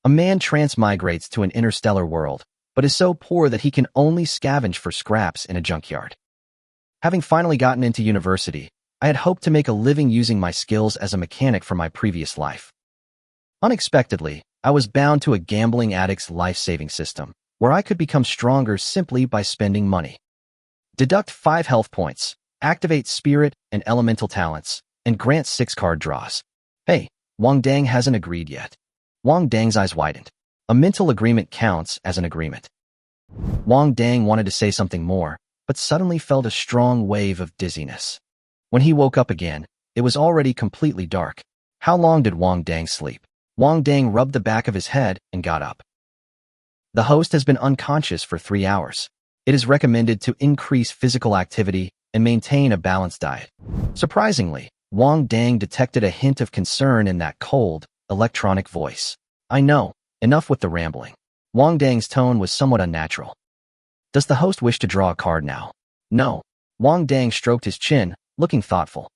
A man transmigrates to an interstellar world, but is so poor that he can only scavenge for scraps in a junkyard. Having finally gotten into university, I had hoped to make a living using my skills as a mechanic from my previous life. Unexpectedly, I was bound to a gambling addict's life-saving system, where I could become stronger simply by spending money. Deduct 5 health points, activate spirit and elemental talents, and grant 6 card draws. Hey, Wang Dang hasn't agreed yet. Wang Dang's eyes widened. A mental agreement counts as an agreement. Wang Dang wanted to say something more, but suddenly felt a strong wave of dizziness. When he woke up again, it was already completely dark. How long did Wang Dang sleep? Wang Dang rubbed the back of his head and got up. The host has been unconscious for 3 hours. It is recommended to increase physical activity and maintain a balanced diet. Surprisingly, Wang Dang detected a hint of concern in that cold, electronic voice. I know, enough with the rambling. Wang Dang's tone was somewhat unnatural. Does the host wish to draw a card now? No. Wang Dang stroked his chin, looking thoughtful.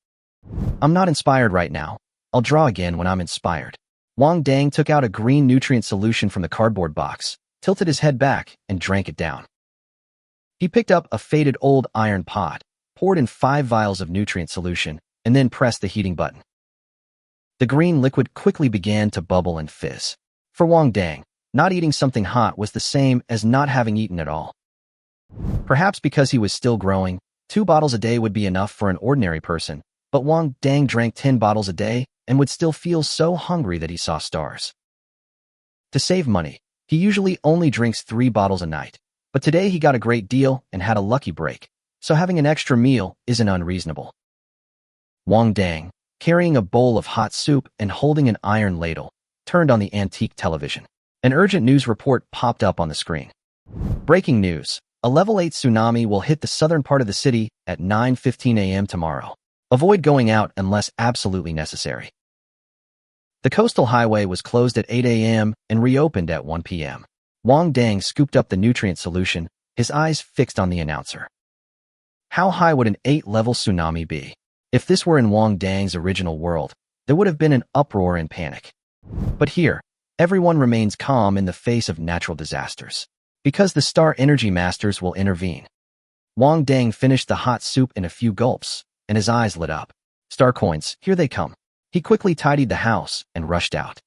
I'm not inspired right now. I'll draw again when I'm inspired. Wang Dang took out a green nutrient solution from the cardboard box, tilted his head back, and drank it down. He picked up a faded old iron pot, poured in 5 vials of nutrient solution, and then pressed the heating button. The green liquid quickly began to bubble and fizz. For Wang Dang, not eating something hot was the same as not having eaten at all. Perhaps because he was still growing, 2 bottles a day would be enough for an ordinary person, but Wang Dang drank 10 bottles a day and would still feel so hungry that he saw stars. To save money, he usually only drinks 3 bottles a night, but today he got a great deal and had a lucky break, so having an extra meal isn't unreasonable. Wang Dang, carrying a bowl of hot soup and holding an iron ladle, turned on the antique television. An urgent news report popped up on the screen. Breaking news. A level 8 tsunami will hit the southern part of the city at 9:15 a.m. tomorrow. Avoid going out unless absolutely necessary. The coastal highway was closed at 8 a.m. and reopened at 1 p.m. Wang Dang scooped up the nutrient solution, his eyes fixed on the announcer. How high would an 8-level tsunami be? If this were in Wang Dang's original world, there would have been an uproar and panic. But here, everyone remains calm in the face of natural disasters, because the Star Energy Masters will intervene. Wang Dang finished the hot soup in a few gulps, and his eyes lit up. Star coins, here they come. He quickly tidied the house and rushed out.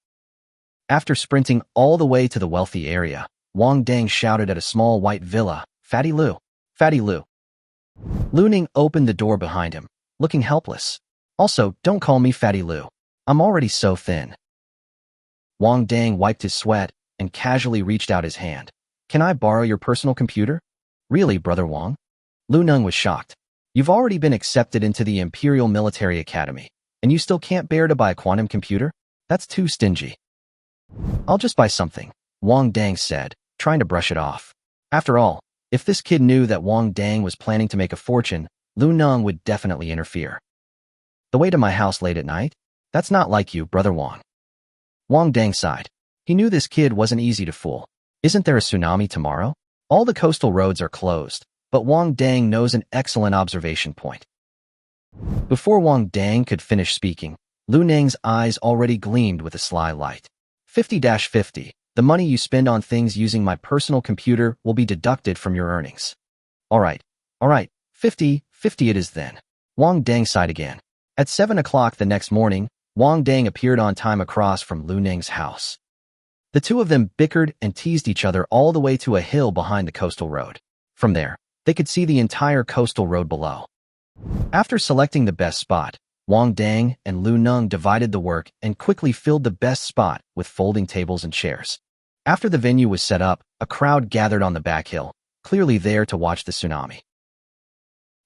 After sprinting all the way to the wealthy area, Wang Dang shouted at a small white villa, Fatty Lu, Fatty Lu. Lu Ning opened the door behind him, looking helpless. Also, don't call me Fatty Lu. I'm already so thin. Wang Dang wiped his sweat and casually reached out his hand. Can I borrow your personal computer? Really, Brother Wang? Lu Ning was shocked. You've already been accepted into the Imperial Military Academy, and you still can't bear to buy a quantum computer? That's too stingy. I'll just buy something, Wang Dang said, trying to brush it off. After all, if this kid knew that Wang Dang was planning to make a fortune, Lu Ning would definitely interfere. The way to my house late at night? That's not like you, Brother Wang. Wang Dang sighed. He knew this kid wasn't easy to fool. Isn't there a tsunami tomorrow? All the coastal roads are closed, but Wang Dang knows an excellent observation point. Before Wang Dang could finish speaking, Lu Ning's eyes already gleamed with a sly light. 50-50, the money you spend on things using my personal computer will be deducted from your earnings. All right, 50 it is then. Wang Dang sighed again. At 7 o'clock the next morning, Wang Dang appeared on time across from Lu Ning's house. The two of them bickered and teased each other all the way to a hill behind the coastal road. From there, they could see the entire coastal road below. After selecting the best spot, Wang Dang and Lu Ning divided the work and quickly filled the best spot with folding tables and chairs. After the venue was set up, a crowd gathered on the back hill, clearly there to watch the tsunami.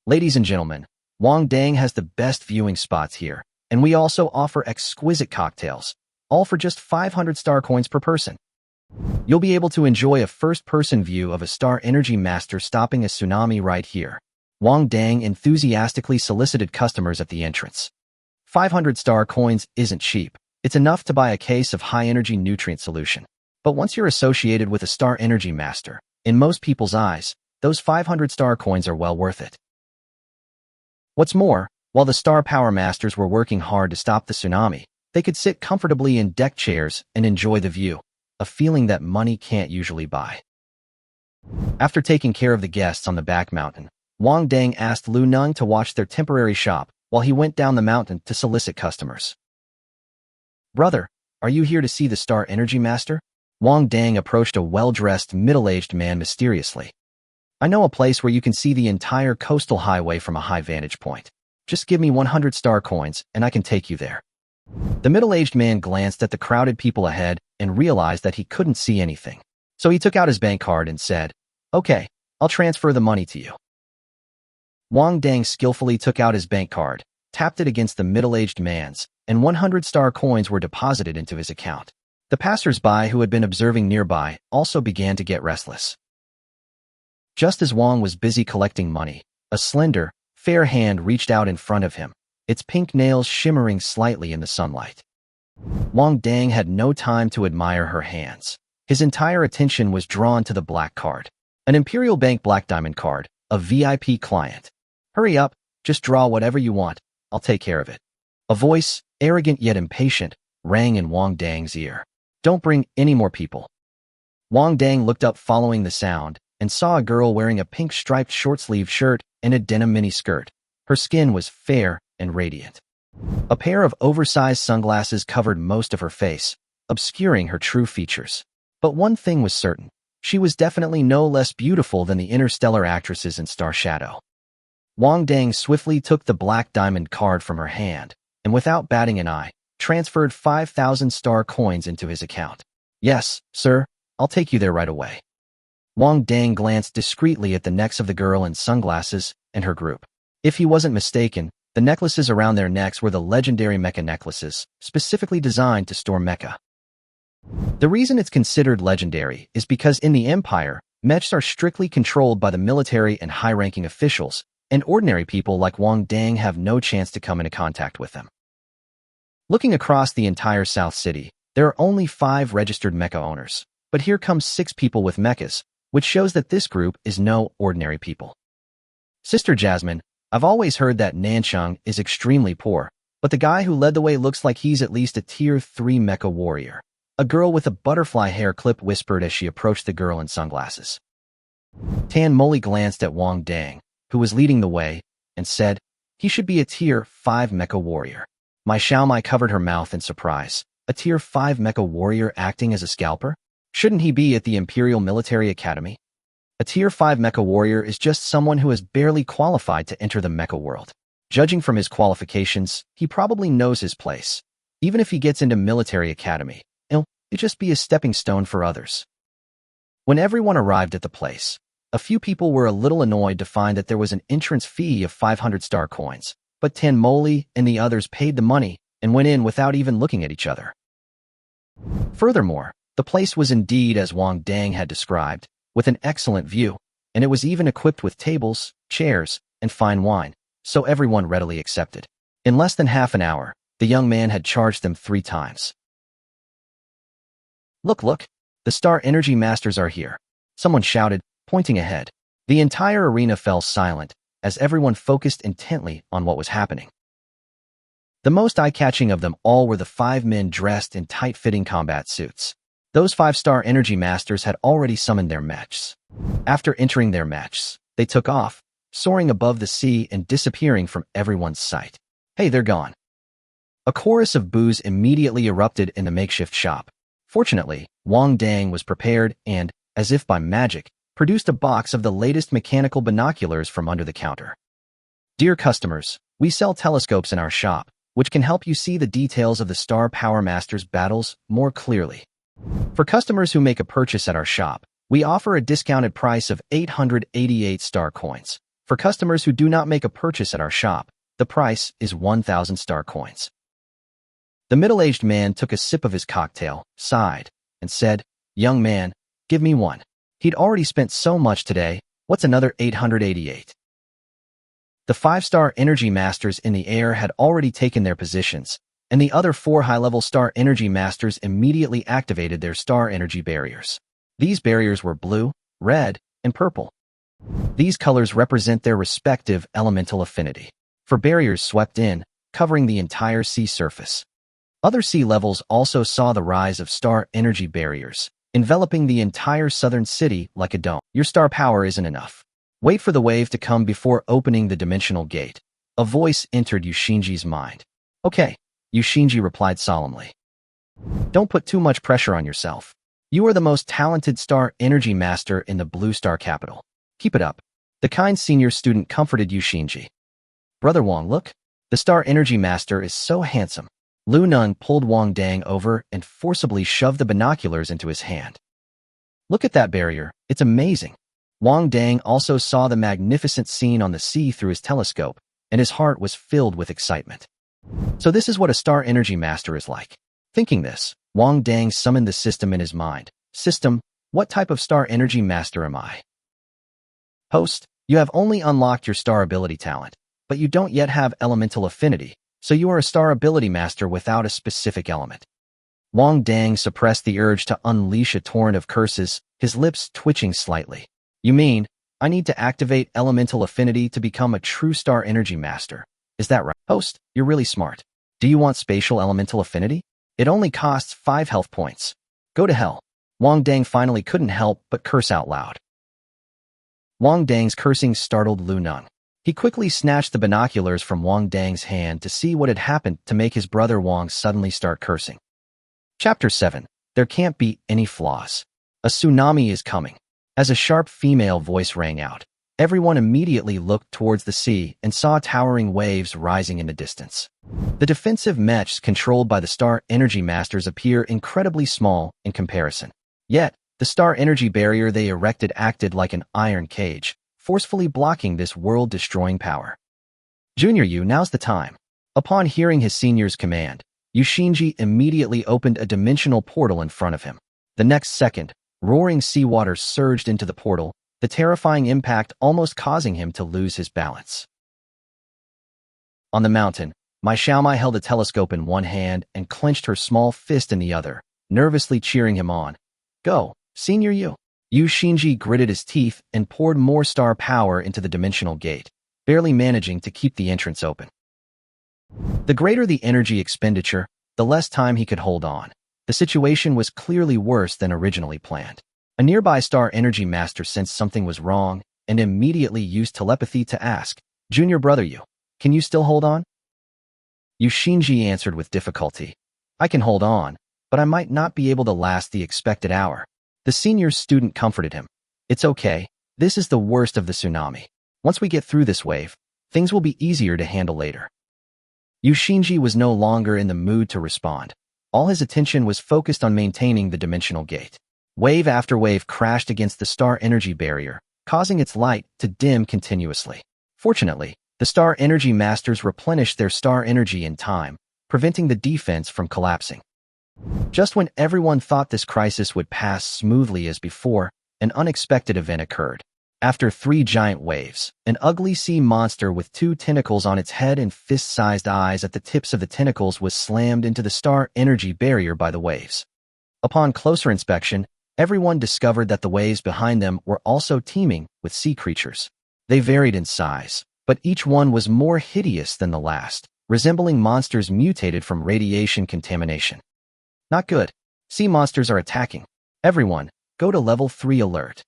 Ladies and gentlemen, Wang Dang has the best viewing spots here, and we also offer exquisite cocktails, all for just 500 star coins per person. You'll be able to enjoy a first-person view of a Star Energy Master stopping a tsunami right here. Wang Dang enthusiastically solicited customers at the entrance. 500 star coins isn't cheap. It's enough to buy a case of high-energy nutrient solution. But once you're associated with a Star Energy Master, in most people's eyes, those 500 star coins are well worth it. What's more, while the Star Power Masters were working hard to stop the tsunami, they could sit comfortably in deck chairs and enjoy the view. a feeling that money can't usually buy. After taking care of the guests on the back mountain, Wang Dang asked Lu Neng to watch their temporary shop while he went down the mountain to solicit customers. "Brother, are you here to see the Star Energy Master?" Wang Dang approached a well-dressed, middle-aged man mysteriously. "I know a place where you can see the entire coastal highway from a high vantage point. Just give me 100 star coins and I can take you there." The middle-aged man glanced at the crowded people ahead and realized that he couldn't see anything. So he took out his bank card and said, "Okay, I'll transfer the money to you." Wang Dang skillfully took out his bank card, tapped it against the middle-aged man's, and 100 star coins were deposited into his account. The passers-by who had been observing nearby also began to get restless. Just as Wang was busy collecting money, a slender, fair hand reached out in front of him, its pink nails shimmering slightly in the sunlight. Wang Dang had no time to admire her hands. His entire attention was drawn to the black card. An Imperial Bank Black Diamond card, a VIP client. "Hurry up, just draw whatever you want, I'll take care of it." A voice, arrogant yet impatient, rang in Wang Dang's ear. "Don't bring any more people." Wang Dang looked up following the sound and saw a girl wearing a pink striped short-sleeved shirt and a denim mini-skirt. Her skin was fair and radiant. A pair of oversized sunglasses covered most of her face, obscuring her true features. But one thing was certain. She was definitely no less beautiful than the interstellar actresses in Star Shadow. Wang Dang swiftly took the black diamond card from her hand, and without batting an eye, transferred 5,000 star coins into his account. "Yes, sir, I'll take you there right away." Wang Dang glanced discreetly at the necks of the girl in sunglasses and her group. If he wasn't mistaken, the necklaces around their necks were the legendary mecha necklaces, specifically designed to store mecha. The reason it's considered legendary is because in the Empire, mechs are strictly controlled by the military and high-ranking officials, and ordinary people like Wang Dang have no chance to come into contact with them. Looking across the entire South City, there are only 5 registered mecha owners, but here comes 6 people with mechas, which shows that this group is no ordinary people. "Sister Jasmine, I've always heard that Nanchang is extremely poor, but the guy who led the way looks like he's at least a tier 3 mecha warrior." A girl with a butterfly hair clip whispered as she approached the girl in sunglasses. Tan Moli glanced at Wang Dang, who was leading the way, and said, "He should be a tier 5 mecha warrior." Mai Xiaomai covered her mouth in surprise. A tier 5 mecha warrior acting as a scalper? Shouldn't he be at the Imperial Military Academy? A tier 5 mecha warrior is just someone who is barely qualified to enter the mecha world. Judging from his qualifications, he probably knows his place. Even if he gets into Military Academy, it'd just be a stepping stone for others. When everyone arrived at the place, a few people were a little annoyed to find that there was an entrance fee of 500 star coins, but Tan Moli and the others paid the money and went in without even looking at each other. Furthermore, the place was indeed as Wang Dang had described, with an excellent view, and it was even equipped with tables, chairs, and fine wine, so everyone readily accepted. In less than half an hour, the young man had charged them 3 times. Look, the Star Energy Masters are here," someone shouted, pointing ahead. The entire arena fell silent, as everyone focused intently on what was happening. The most eye-catching of them all were the 5 men dressed in tight-fitting combat suits. Those 5-star Energy Masters had already summoned their mechs. After entering their mechs, they took off, soaring above the sea and disappearing from everyone's sight. "Hey, they're gone." A chorus of boos immediately erupted in the makeshift shop. Fortunately, Wang Dang was prepared and, as if by magic, produced a box of the latest mechanical binoculars from under the counter. "Dear customers, we sell telescopes in our shop, which can help you see the details of the Star Power Masters battles more clearly. For customers who make a purchase at our shop, we offer a discounted price of 888 star coins. For customers who do not make a purchase at our shop, the price is 1,000 star coins." The middle-aged man took a sip of his cocktail, sighed, and said, "Young man, give me one." He'd already spent so much today, what's another 888? The 5-star Energy Masters in the air had already taken their positions, and the other 4 high-level Star Energy Masters immediately activated their Star Energy barriers. These barriers were blue, red, and purple. These colors represent their respective elemental affinity. For barriers swept in, covering the entire sea surface. Other sea levels also saw the rise of star energy barriers, enveloping the entire southern city like a dome. Your star power isn't enough. Wait for the wave to come before opening the dimensional gate. A voice entered Yushinji's mind. Okay, Yushinji replied solemnly. Don't put too much pressure on yourself. You are the most talented star energy master in the Blue Star capital. Keep it up. The kind senior student comforted Yushinji. Brother Wang, look. The star energy master is so handsome. Lu Nun pulled Wang Dang over and forcibly shoved the binoculars into his hand. Look at that barrier. It's amazing. Wang Dang also saw the magnificent scene on the sea through his telescope, and his heart was filled with excitement. So this is what a star energy master is like. Thinking this, Wang Dang summoned the system in his mind. System, what type of star energy master am I? Host, you have only unlocked your star ability talent, but you don't yet have elemental affinity, so you are a star ability master without a specific element. Wang Dang suppressed the urge to unleash a torrent of curses, his lips twitching slightly. You mean, I need to activate elemental affinity to become a true star energy master? Is that right? Host, you're really smart. Do you want spatial elemental affinity? It only costs 5 health points. Go to hell. Wang Dang finally couldn't help but curse out loud. Wang Dang's cursing startled Lu Nun. He quickly snatched the binoculars from Wang Dang's hand to see what had happened to make his brother Wang suddenly start cursing. Chapter 7. There can't be any flaws. A tsunami is coming. As a sharp female voice rang out, everyone immediately looked towards the sea and saw towering waves rising in the distance. The defensive mechs controlled by the Star Energy Masters appear incredibly small in comparison. Yet, the Star Energy barrier they erected acted like an iron cage, forcefully blocking this world-destroying power. Junior Yu, now's the time. Upon hearing his senior's command, Yushinji immediately opened a dimensional portal in front of him. The next second, roaring seawater surged into the portal, the terrifying impact almost causing him to lose his balance. On the mountain, Mai Xiaomai held a telescope in one hand and clenched her small fist in the other, nervously cheering him on. Go, Senior Yu. Yushinji gritted his teeth and poured more star power into the dimensional gate, barely managing to keep the entrance open. The greater the energy expenditure, the less time he could hold on. The situation was clearly worse than originally planned. A nearby Star Energy Master sensed something was wrong and immediately used telepathy to ask, Junior Brother Yu, can you still hold on? Yushinji answered with difficulty, I can hold on, but I might not be able to last the expected hour. The senior student comforted him. It's okay, this is the worst of the tsunami. Once we get through this wave, things will be easier to handle later. Yushinji was no longer in the mood to respond. All his attention was focused on maintaining the dimensional gate. Wave after wave crashed against the Star Energy barrier, causing its light to dim continuously. Fortunately, the Star Energy Masters replenished their star energy in time, preventing the defense from collapsing. Just when everyone thought this crisis would pass smoothly as before, an unexpected event occurred. After 3 giant waves, an ugly sea monster with 2 tentacles on its head and fist-sized eyes at the tips of the tentacles was slammed into the Star Energy barrier by the waves. Upon closer inspection, everyone discovered that the waves behind them were also teeming with sea creatures. They varied in size, but each one was more hideous than the last, resembling monsters mutated from radiation contamination. Not good. Sea monsters are attacking. Everyone, go to level 3 alert.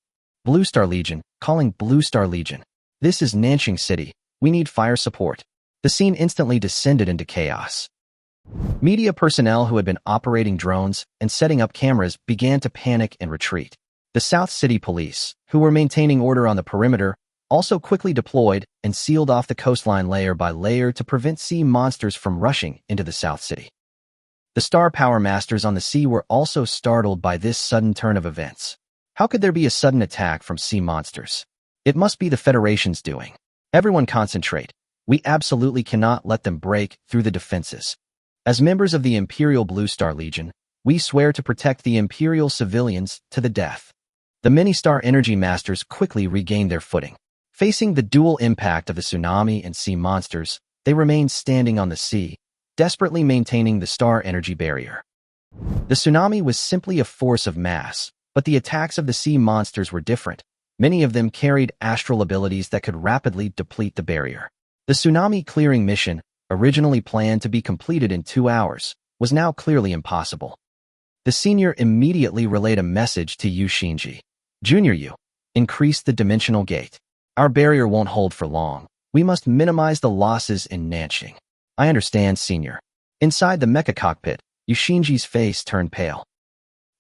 Blue Star Legion, calling Blue Star Legion. This is Nanxing City. We need fire support. The scene instantly descended into chaos. Media personnel who had been operating drones and setting up cameras began to panic and retreat. The South City Police, who were maintaining order on the perimeter, also quickly deployed and sealed off the coastline layer by layer to prevent sea monsters from rushing into the South City. The Star Power Masters on the sea were also startled by this sudden turn of events. How could there be a sudden attack from sea monsters? It must be the Federation's doing. Everyone concentrate. We absolutely cannot let them break through the defenses. As members of the Imperial Blue Star Legion, we swear to protect the Imperial civilians to the death. The many Star Energy Masters quickly regained their footing. Facing the dual impact of the tsunami and sea monsters, they remained standing on the sea, desperately maintaining the Star Energy barrier. The tsunami was simply a force of mass, but the attacks of the sea monsters were different. Many of them carried astral abilities that could rapidly deplete the barrier. The tsunami clearing mission, originally planned to be completed in 2 hours, was now clearly impossible. The senior immediately relayed a message to Yu Xinji. Junior Yu, increase the dimensional gate. Our barrier won't hold for long. We must minimize the losses in Nanxing. I understand, senior. Inside the mecha cockpit, Yu Xinji's face turned pale.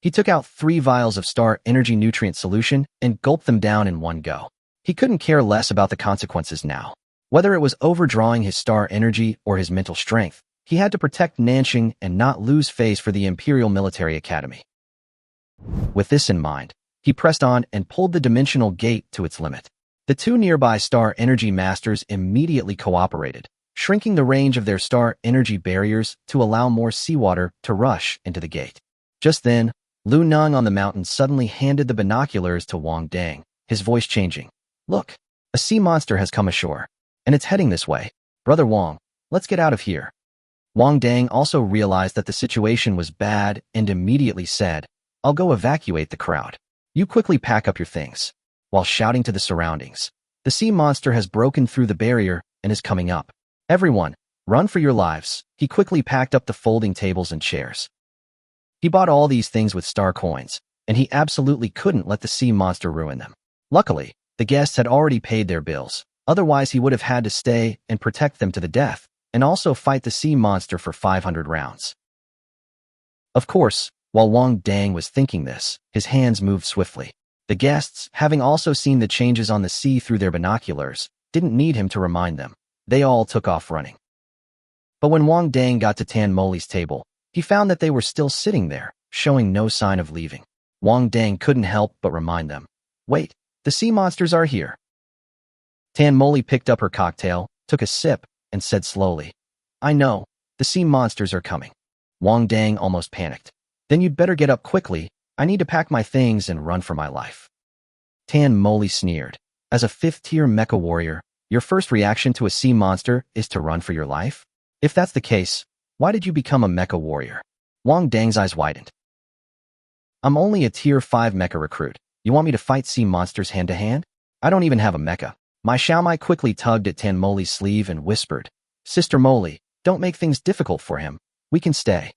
He took out 3 vials of star energy nutrient solution and gulped them down in one go. He couldn't care less about the consequences now. Whether it was overdrawing his star energy or his mental strength, he had to protect Nanxing and not lose face for the Imperial Military Academy. With this in mind, he pressed on and pulled the dimensional gate to its limit. The 2 nearby star energy masters immediately cooperated, shrinking the range of their star energy barriers to allow more seawater to rush into the gate. Just then, Lu Neng on the mountain suddenly handed the binoculars to Wang Dang, his voice changing. Look, a sea monster has come ashore, and it's heading this way. Brother Wang, let's get out of here. Wang Dang also realized that the situation was bad and immediately said, I'll go evacuate the crowd. You quickly pack up your things. While shouting to the surroundings, the sea monster has broken through the barrier and is coming up. Everyone, run for your lives. He quickly packed up the folding tables and chairs. He bought all these things with star coins, and he absolutely couldn't let the sea monster ruin them. Luckily, the guests had already paid their bills. Otherwise, he would have had to stay and protect them to the death, and also fight the sea monster for 500 rounds. Of course, while Wang Dang was thinking this, his hands moved swiftly. The guests, having also seen the changes on the sea through their binoculars, didn't need him to remind them. They all took off running. But when Wang Dang got to Tan Moli's table, he found that they were still sitting there, showing no sign of leaving. Wang Dang couldn't help but remind them, wait, the sea monsters are here. Tan Moli picked up her cocktail, took a sip, and said slowly, I know, the sea monsters are coming. Wang Dang almost panicked. Then you'd better get up quickly. I need to pack my things and run for my life. Tan Moli sneered. As a 5th-tier mecha warrior, your first reaction to a sea monster is to run for your life? If that's the case, why did you become a mecha warrior? Wang Dang's eyes widened. I'm only a tier 5 mecha recruit. You want me to fight sea monsters hand-to-hand? I don't even have a mecha. My Xiaomai quickly tugged at Tan Moli's sleeve and whispered, Sister Moli, don't make things difficult for him. We can stay.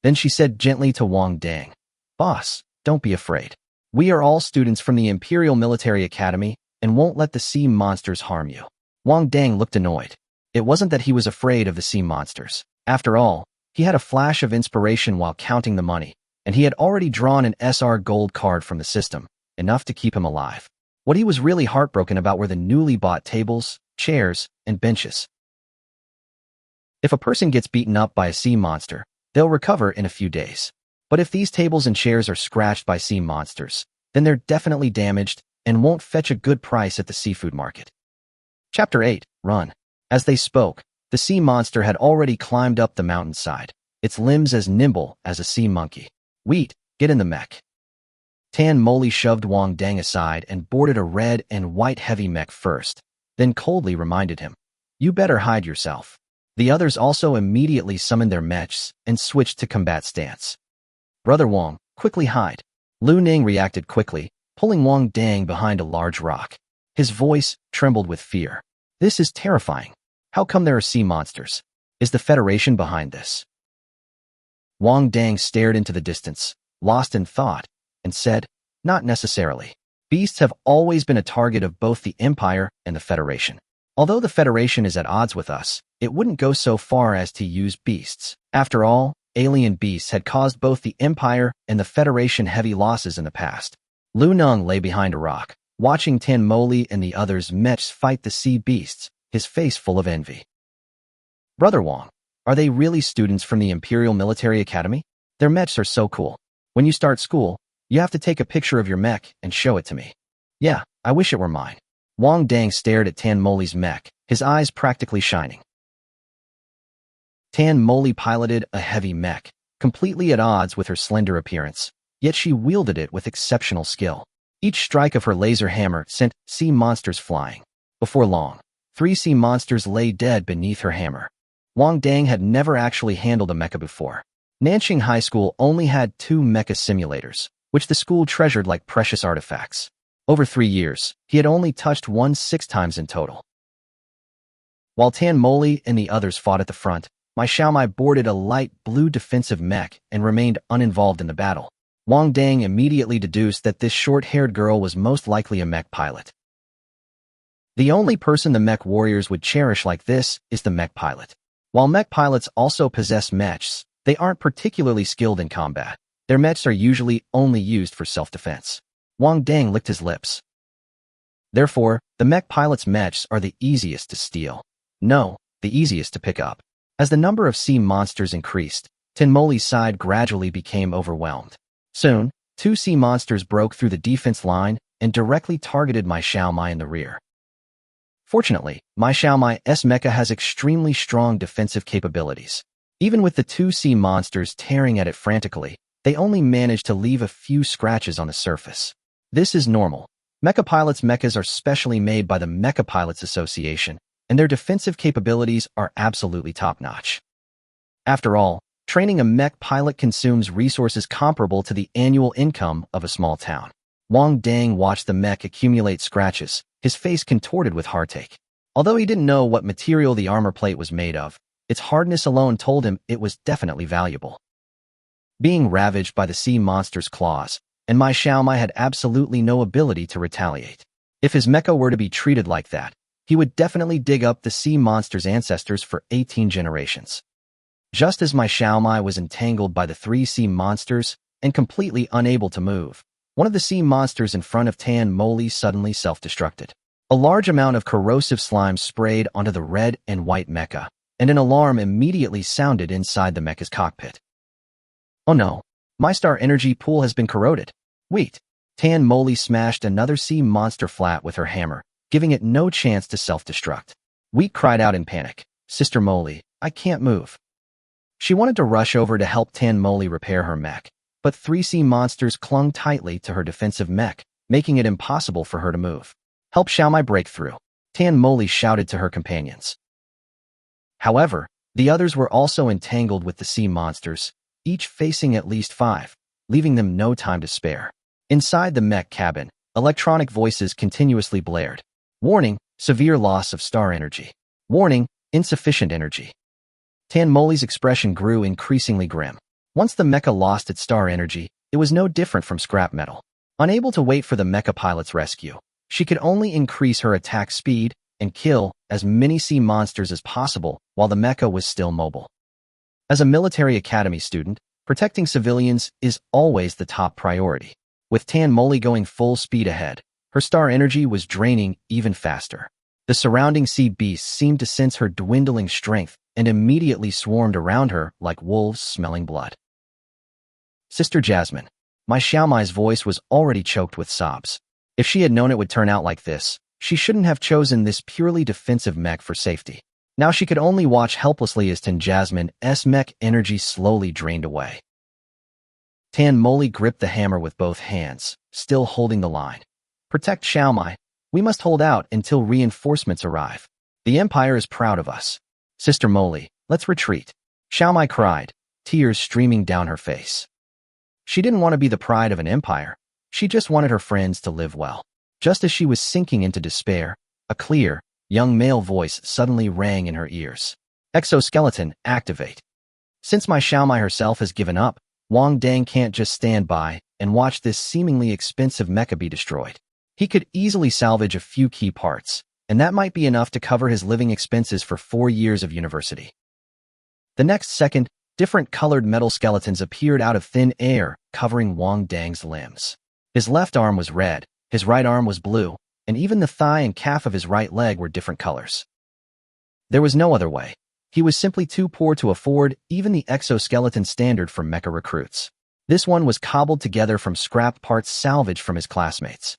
Then she said gently to Wang Dang, Boss, don't be afraid. We are all students from the Imperial Military Academy and won't let the sea monsters harm you. Wang Dang looked annoyed. It wasn't that he was afraid of the sea monsters. After all, he had a flash of inspiration while counting the money, and he had already drawn an SR gold card from the system, enough to keep him alive. What he was really heartbroken about were the newly bought tables, chairs, and benches. If a person gets beaten up by a sea monster, they'll recover in a few days. But if these tables and chairs are scratched by sea monsters, then they're definitely damaged and won't fetch a good price at the seafood market. Chapter 8, Run. As they spoke, the sea monster had already climbed up the mountainside, its limbs as nimble as a sea monkey. Wheat, get in the mech. Tan Moli shoved Wang Dang aside and boarded a red and white heavy mech first, then coldly reminded him, You better hide yourself. The others also immediately summoned their mechs and switched to combat stance. Brother Wang, quickly hide. Lu Ning reacted quickly, pulling Wang Dang behind a large rock. His voice trembled with fear. This is terrifying. How come there are sea monsters? Is the Federation behind this? Wang Dang stared into the distance, lost in thought, and said, Not necessarily. Beasts have always been a target of both the Empire and the Federation. Although the Federation is at odds with us, it wouldn't go so far as to use beasts. After all, alien beasts had caused both the Empire and the Federation heavy losses in the past. Lu Neng lay behind a rock, watching Tan Moli and the others' mechs fight the sea beasts, his face full of envy. Brother Wang, are they really students from the Imperial Military Academy? Their mechs are so cool. When you start school, you have to take a picture of your mech and show it to me. Yeah, I wish it were mine. Wang Dang stared at Tan Moli's mech, his eyes practically shining. Tan Moli piloted a heavy mech, completely at odds with her slender appearance, yet she wielded it with exceptional skill. Each strike of her laser hammer sent sea monsters flying. Before long, 3 sea monsters lay dead beneath her hammer. Wang Dang had never actually handled a mecha before. Nanxing High School only had 2 mecha simulators, which the school treasured like precious artifacts. Over 3 years, he had only touched one 6 times in total. While Tan Moli and the others fought at the front, my Xiaomai boarded a light blue defensive mech and remained uninvolved in the battle. Wang Dang immediately deduced that this short-haired girl was most likely a mech pilot. The only person the mech warriors would cherish like this is the mech pilot. While mech pilots also possess mechs, they aren't particularly skilled in combat. Their mechs are usually only used for self-defense. Wang Dang licked his lips. Therefore, the mech pilot's mechs are the easiest to steal. No, the easiest to pick up. As the number of sea monsters increased, Tenmoli's side gradually became overwhelmed. Soon, 2 sea monsters broke through the defense line and directly targeted my Xiaomai in the rear. Fortunately, my Xiaomai's mecha has extremely strong defensive capabilities. Even with the 2 sea monsters tearing at it frantically, they only managed to leave a few scratches on the surface. This is normal. Mecha pilots' mechas are specially made by the Mecha Pilots Association, and their defensive capabilities are absolutely top-notch. After all, training a mech pilot consumes resources comparable to the annual income of a small town. Wang Dang watched the mech accumulate scratches, his face contorted with heartache. Although he didn't know what material the armor plate was made of, its hardness alone told him it was definitely valuable. Being ravaged by the sea monster's claws, and my Xiaomai had absolutely no ability to retaliate. If his mecha were to be treated like that, he would definitely dig up the sea monster's ancestors for 18 generations. Just as my Xiaomai was entangled by the 3 sea monsters and completely unable to move, one of the sea monsters in front of Tenmoli suddenly self-destructed. A large amount of corrosive slime sprayed onto the red and white mecha, and an alarm immediately sounded inside the mecha's cockpit. Oh no, my star energy pool has been corroded. Wait, Tenmoli smashed another sea monster flat with her hammer, giving it no chance to self-destruct. Wheat cried out in panic, "Sister Moli, I can't move." She wanted to rush over to help Tenmoli repair her mech, but 3 sea monsters clung tightly to her defensive mech, making it impossible for her to move. "Help Xiaomai break through," Tenmoli shouted to her companions. However, the others were also entangled with the sea monsters, each facing at least 5, leaving them no time to spare. Inside the mech cabin, electronic voices continuously blared. Warning, severe loss of star energy. Warning, insufficient energy. Tenmoli's expression grew increasingly grim. Once the mecha lost its star energy, it was no different from scrap metal. Unable to wait for the mecha pilot's rescue, she could only increase her attack speed and kill as many sea monsters as possible while the mecha was still mobile. As a military academy student, protecting civilians is always the top priority. With Tenmoli going full speed ahead, her star energy was draining even faster. The surrounding sea beasts seemed to sense her dwindling strength and immediately swarmed around her like wolves smelling blood. "Sister Jasmine." My Xiaomai's voice was already choked with sobs. If she had known it would turn out like this, she shouldn't have chosen this purely defensive mech for safety. Now she could only watch helplessly as Jasmine's mech energy slowly drained away. Tenmoli gripped the hammer with both hands, still holding the line. "Protect Xiaomai. We must hold out until reinforcements arrive. The Empire is proud of us. Sister Moli, let's retreat." Xiaomai cried, tears streaming down her face. She didn't want to be the pride of an empire. She just wanted her friends to live well. Just as she was sinking into despair, a clear, young male voice suddenly rang in her ears. "Exoskeleton, activate." Since my Xiaomai herself has given up, Wang Dang can't just stand by and watch this seemingly expensive mecha be destroyed. He could easily salvage a few key parts, and that might be enough to cover his living expenses for 4 years of university. The next second, different colored metal skeletons appeared out of thin air, covering Wang Dang's limbs. His left arm was red, his right arm was blue, and even the thigh and calf of his right leg were different colors. There was no other way. He was simply too poor to afford even the exoskeleton standard for mecha recruits. This one was cobbled together from scrap parts salvaged from his classmates.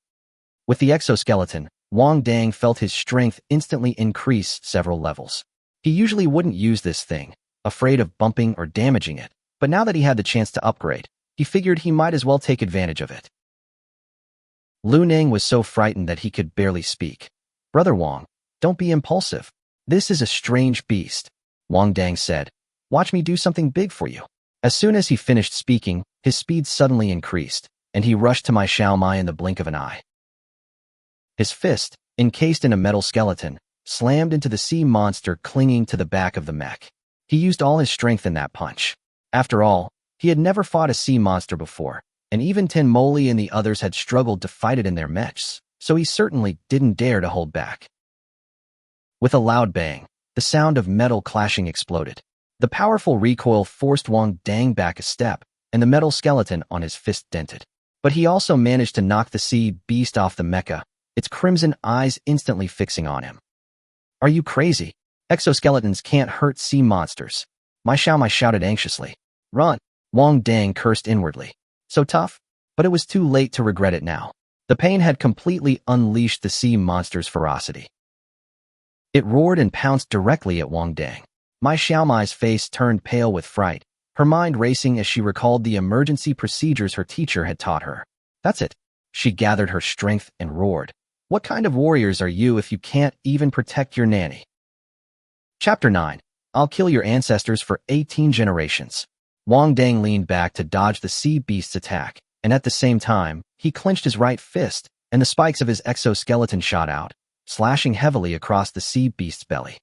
With the exoskeleton, Wang Dang felt his strength instantly increase several levels. He usually wouldn't use this thing, afraid of bumping or damaging it, but now that he had the chance to upgrade, he figured he might as well take advantage of it. Lu Ning was so frightened that he could barely speak. "Brother Wang, don't be impulsive. This is a strange beast," Wang Dang said. "Watch me do something big for you." As soon as he finished speaking, his speed suddenly increased, and he rushed to my Xiaomai in the blink of an eye. His fist, encased in a metal skeleton, slammed into the sea monster clinging to the back of the mech. He used all his strength in that punch. After all, he had never fought a sea monster before, and even Tenmoli and the others had struggled to fight it in their mechs, so he certainly didn't dare to hold back. With a loud bang, the sound of metal clashing exploded. The powerful recoil forced Wang Dang back a step, and the metal skeleton on his fist dented. But he also managed to knock the sea beast off the mecha, its crimson eyes instantly fixing on him. "Are you crazy? Exoskeletons can't hurt sea monsters." My Xiaomai shouted anxiously. "Run!" Wang Dang cursed inwardly. So tough? But it was too late to regret it now. The pain had completely unleashed the sea monster's ferocity. It roared and pounced directly at Wang Dang. My Xiaomai's face turned pale with fright, her mind racing as she recalled the emergency procedures her teacher had taught her. "That's it." She gathered her strength and roared. "What kind of warriors are you if you can't even protect your nanny?" Chapter 9. I'll kill your ancestors for 18 generations. Wang Dang leaned back to dodge the sea beast's attack, and at the same time, he clenched his right fist, and the spikes of his exoskeleton shot out, slashing heavily across the sea beast's belly.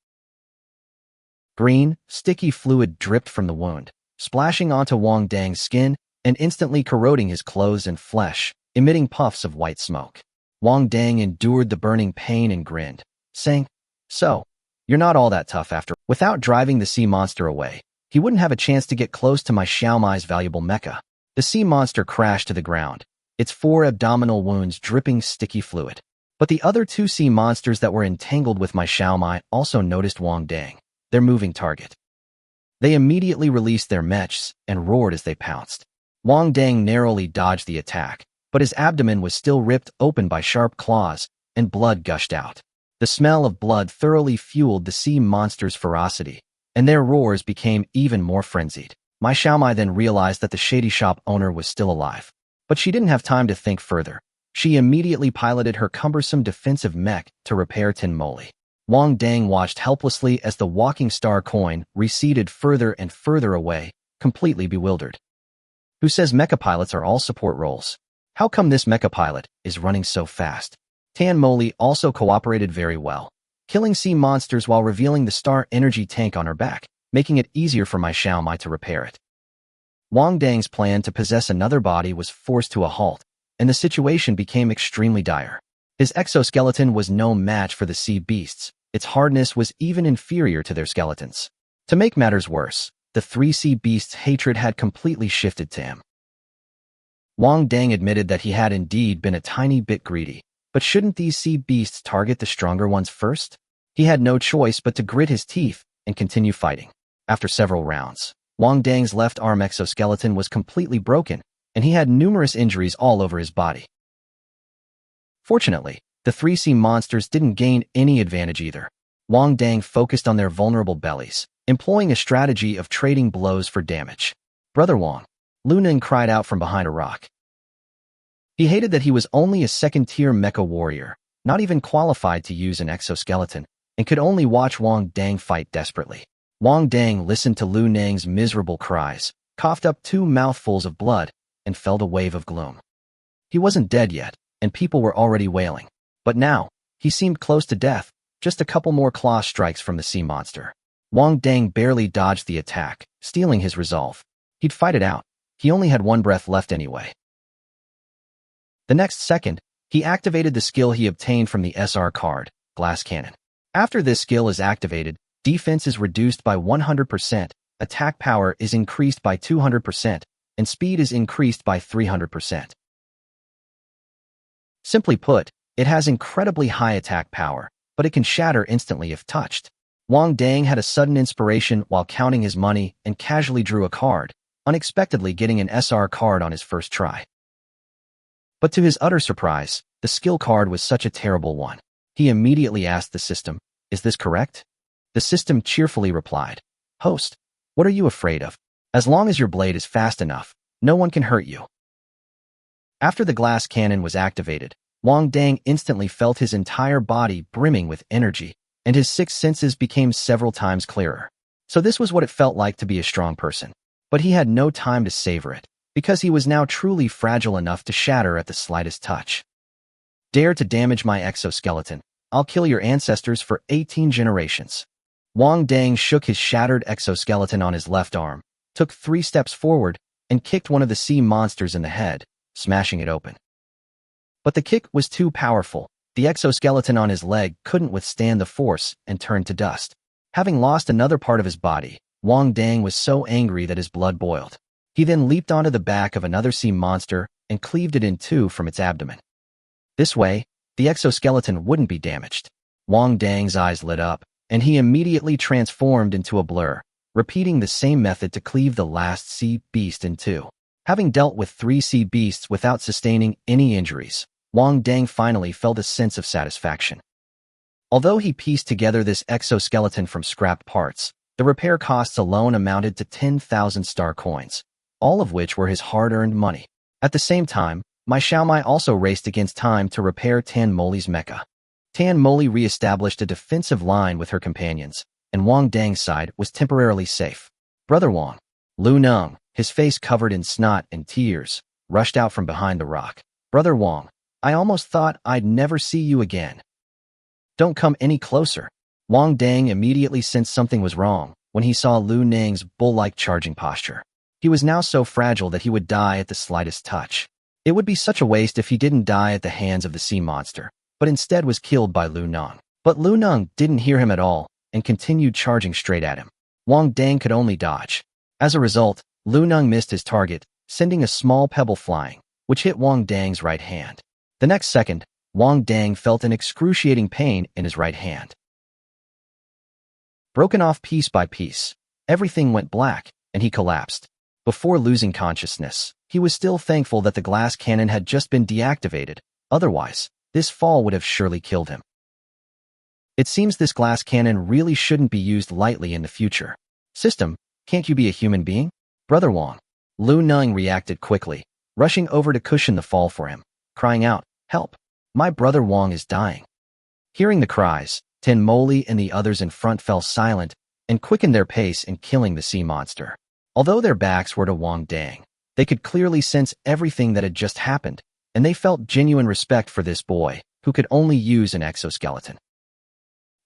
Green, sticky fluid dripped from the wound, splashing onto Wang Dang's skin and instantly corroding his clothes and flesh, emitting puffs of white smoke. Wang Dang endured the burning pain and grinned, saying, "So, you're not all that tough after." Without driving the sea monster away, he wouldn't have a chance to get close to my Xiaomai's valuable mecha. The sea monster crashed to the ground, its 4 abdominal wounds dripping sticky fluid. But the other 2 sea monsters that were entangled with my Xiaomai also noticed Wang Dang, their moving target. They immediately released their mechs and roared as they pounced. Wang Dang narrowly dodged the attack, but his abdomen was still ripped open by sharp claws, and blood gushed out. The smell of blood thoroughly fueled the sea monster's ferocity, and their roars became even more frenzied. My Xiaomai then realized that the shady shop owner was still alive. But she didn't have time to think further. She immediately piloted her cumbersome defensive mech to repair Tenmoli. Wang Dang watched helplessly as the walking star coin receded further and further away, completely bewildered. Who says mecha pilots are all support roles? How come this mecha pilot is running so fast? Tenmoli also cooperated very well, killing sea monsters while revealing the star energy tank on her back, making it easier for my Xiaomai to repair it. Wang Dang's plan to possess another body was forced to a halt, and the situation became extremely dire. His exoskeleton was no match for the sea beasts. Its hardness was even inferior to their skeletons. To make matters worse, the 3 sea beasts' hatred had completely shifted to him. Wang Dang admitted that he had indeed been a tiny bit greedy, but shouldn't these sea beasts target the stronger ones first? He had no choice but to grit his teeth and continue fighting. After several rounds, Wang Dang's left arm exoskeleton was completely broken, and he had numerous injuries all over his body. Fortunately, the 3 sea monsters didn't gain any advantage either. Wang Dang focused on their vulnerable bellies, employing a strategy of trading blows for damage. "Brother Wang," Lu Ning cried out from behind a rock. He hated that he was only a second-tier mecha warrior, not even qualified to use an exoskeleton, and could only watch Wang Dang fight desperately. Wang Dang listened to Lu Ning's miserable cries, coughed up 2 mouthfuls of blood, and felt a wave of gloom. He wasn't dead yet, and people were already wailing. But now, he seemed close to death, just a couple more claw strikes from the sea monster. Wang Dang barely dodged the attack, stealing his resolve. He'd fight it out. He only had 1 breath left anyway. The next second, he activated the skill he obtained from the SR card, Glass Cannon. After this skill is activated, defense is reduced by 100%, attack power is increased by 200%, and speed is increased by 300%. Simply put, it has incredibly high attack power, but it can shatter instantly if touched. Wang Dang had a sudden inspiration while counting his money and casually drew a card, unexpectedly getting an SR card on his first try. But to his utter surprise, the skill card was such a terrible one. He immediately asked the system, "Is this correct?" The system cheerfully replied, "Host, what are you afraid of? As long as your blade is fast enough, no one can hurt you." After the glass cannon was activated, Wang Dang instantly felt his entire body brimming with energy, and his 6 senses became several times clearer. So this was what it felt like to be a strong person. But he had no time to savor it, because he was now truly fragile enough to shatter at the slightest touch. "Dare to damage my exoskeleton, I'll kill your ancestors for 18 generations." Wang Dang shook his shattered exoskeleton on his left arm, took 3 steps forward, and kicked one of the sea monsters in the head, smashing it open. But the kick was too powerful. The exoskeleton on his leg couldn't withstand the force and turned to dust. Having lost another part of his body, Wang Dang was so angry that his blood boiled. He then leaped onto the back of another sea monster and cleaved it in 2 from its abdomen. This way, the exoskeleton wouldn't be damaged. Wang Dang's eyes lit up, and he immediately transformed into a blur, repeating the same method to cleave the last sea beast in 2. Having dealt with 3 sea beasts without sustaining any injuries, Wang Dang finally felt a sense of satisfaction. Although he pieced together this exoskeleton from scrapped parts, the repair costs alone amounted to 10,000 star coins, all of which were his hard-earned money. At the same time, Mai Xiaomai also raced against time to repair Tan Moli's mecha. Tan Moli re-established a defensive line with her companions, and Wang Dang's side was temporarily safe. Brother Wang, Lu Neng, his face covered in snot and tears, rushed out from behind the rock. Brother Wang, I almost thought I'd never see you again. Don't come any closer. Wang Dang immediately sensed something was wrong when he saw Lu Neng's bull-like charging posture. He was now so fragile that he would die at the slightest touch. It would be such a waste if he didn't die at the hands of the sea monster, but instead was killed by Lu Neng. But Lu Neng didn't hear him at all and continued charging straight at him. Wang Dang could only dodge. As a result, Lu Neng missed his target, sending a small pebble flying, which hit Wang Dang's right hand. The next second, Wang Dang felt an excruciating pain in his right hand. Broken off piece by piece, everything went black, and he collapsed. Before losing consciousness, he was still thankful that the glass cannon had just been deactivated. Otherwise, this fall would have surely killed him. It seems this glass cannon really shouldn't be used lightly in the future. System, can't you be a human being? Brother Wang. Lu Neng reacted quickly, rushing over to cushion the fall for him, crying out, "Help! My brother Wang is dying." Hearing the cries, Tan Moli and the others in front fell silent and quickened their pace in killing the sea monster. Although their backs were to Wang Dang, they could clearly sense everything that had just happened, and they felt genuine respect for this boy, who could only use an exoskeleton.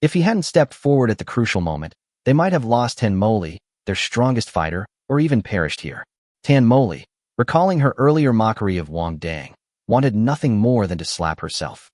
If he hadn't stepped forward at the crucial moment, they might have lost Tan Moli, their strongest fighter, or even perished here. Tan Moli, recalling her earlier mockery of Wang Dang, wanted nothing more than to slap herself.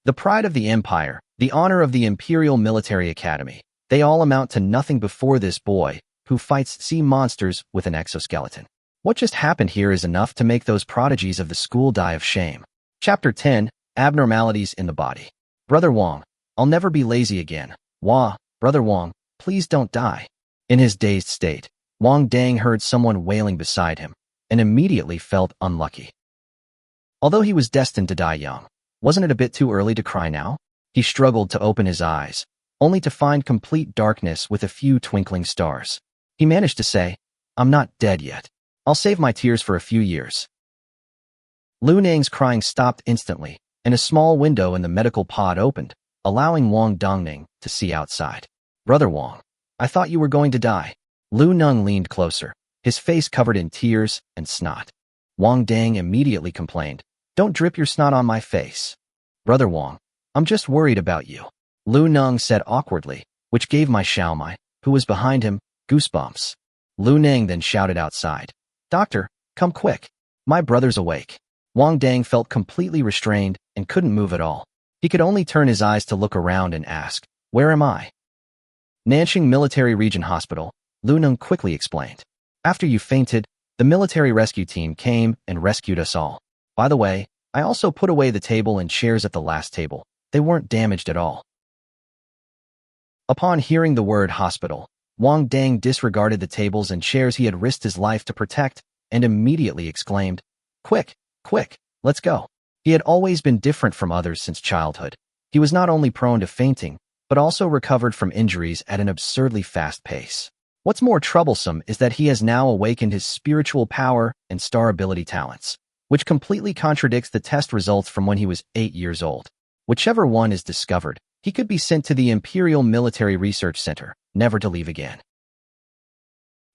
The pride of the empire, the honor of the Imperial Military Academy, they all amount to nothing before this boy, who fights sea monsters with an exoskeleton. What just happened here is enough to make those prodigies of the school die of shame. Chapter 10, Abnormalities in the Body. Brother Wang, I'll never be lazy again. Wah, Brother Wang, please don't die. In his dazed state, Wang Dang heard someone wailing beside him, and immediately felt unlucky. Although he was destined to die young, wasn't it a bit too early to cry now? He struggled to open his eyes, only to find complete darkness with a few twinkling stars. He managed to say, "I'm not dead yet. I'll save my tears for a few years." Lu Neng's crying stopped instantly, and a small window in the medical pod opened, allowing Wang Dongning to see outside. Brother Wang, I thought you were going to die. Lu Neng leaned closer, his face covered in tears and snot. Wang Dang immediately complained, "Don't drip your snot on my face." Brother Wang, I'm just worried about you, Lu Neng said awkwardly, which gave Mai Xiaomai, who was behind him, goosebumps. Lu Neng then shouted outside, "Doctor, come quick. My brother's awake." Wang Dang felt completely restrained and couldn't move at all. He could only turn his eyes to look around and ask, "Where am I?" Nanxing Military Region Hospital, Lu Neng quickly explained. "After you fainted, the military rescue team came and rescued us all. By the way, I also put away the table and chairs at the last table. They weren't damaged at all." Upon hearing the word hospital, Wang Dang disregarded the tables and chairs he had risked his life to protect and immediately exclaimed, "Quick, quick, let's go." He had always been different from others since childhood. He was not only prone to fainting, but also recovered from injuries at an absurdly fast pace. What's more troublesome is that he has now awakened his spiritual power and star ability talents, which completely contradicts the test results from when he was 8 years old. Whichever one is discovered, he could be sent to the Imperial Military Research Center, never to leave again.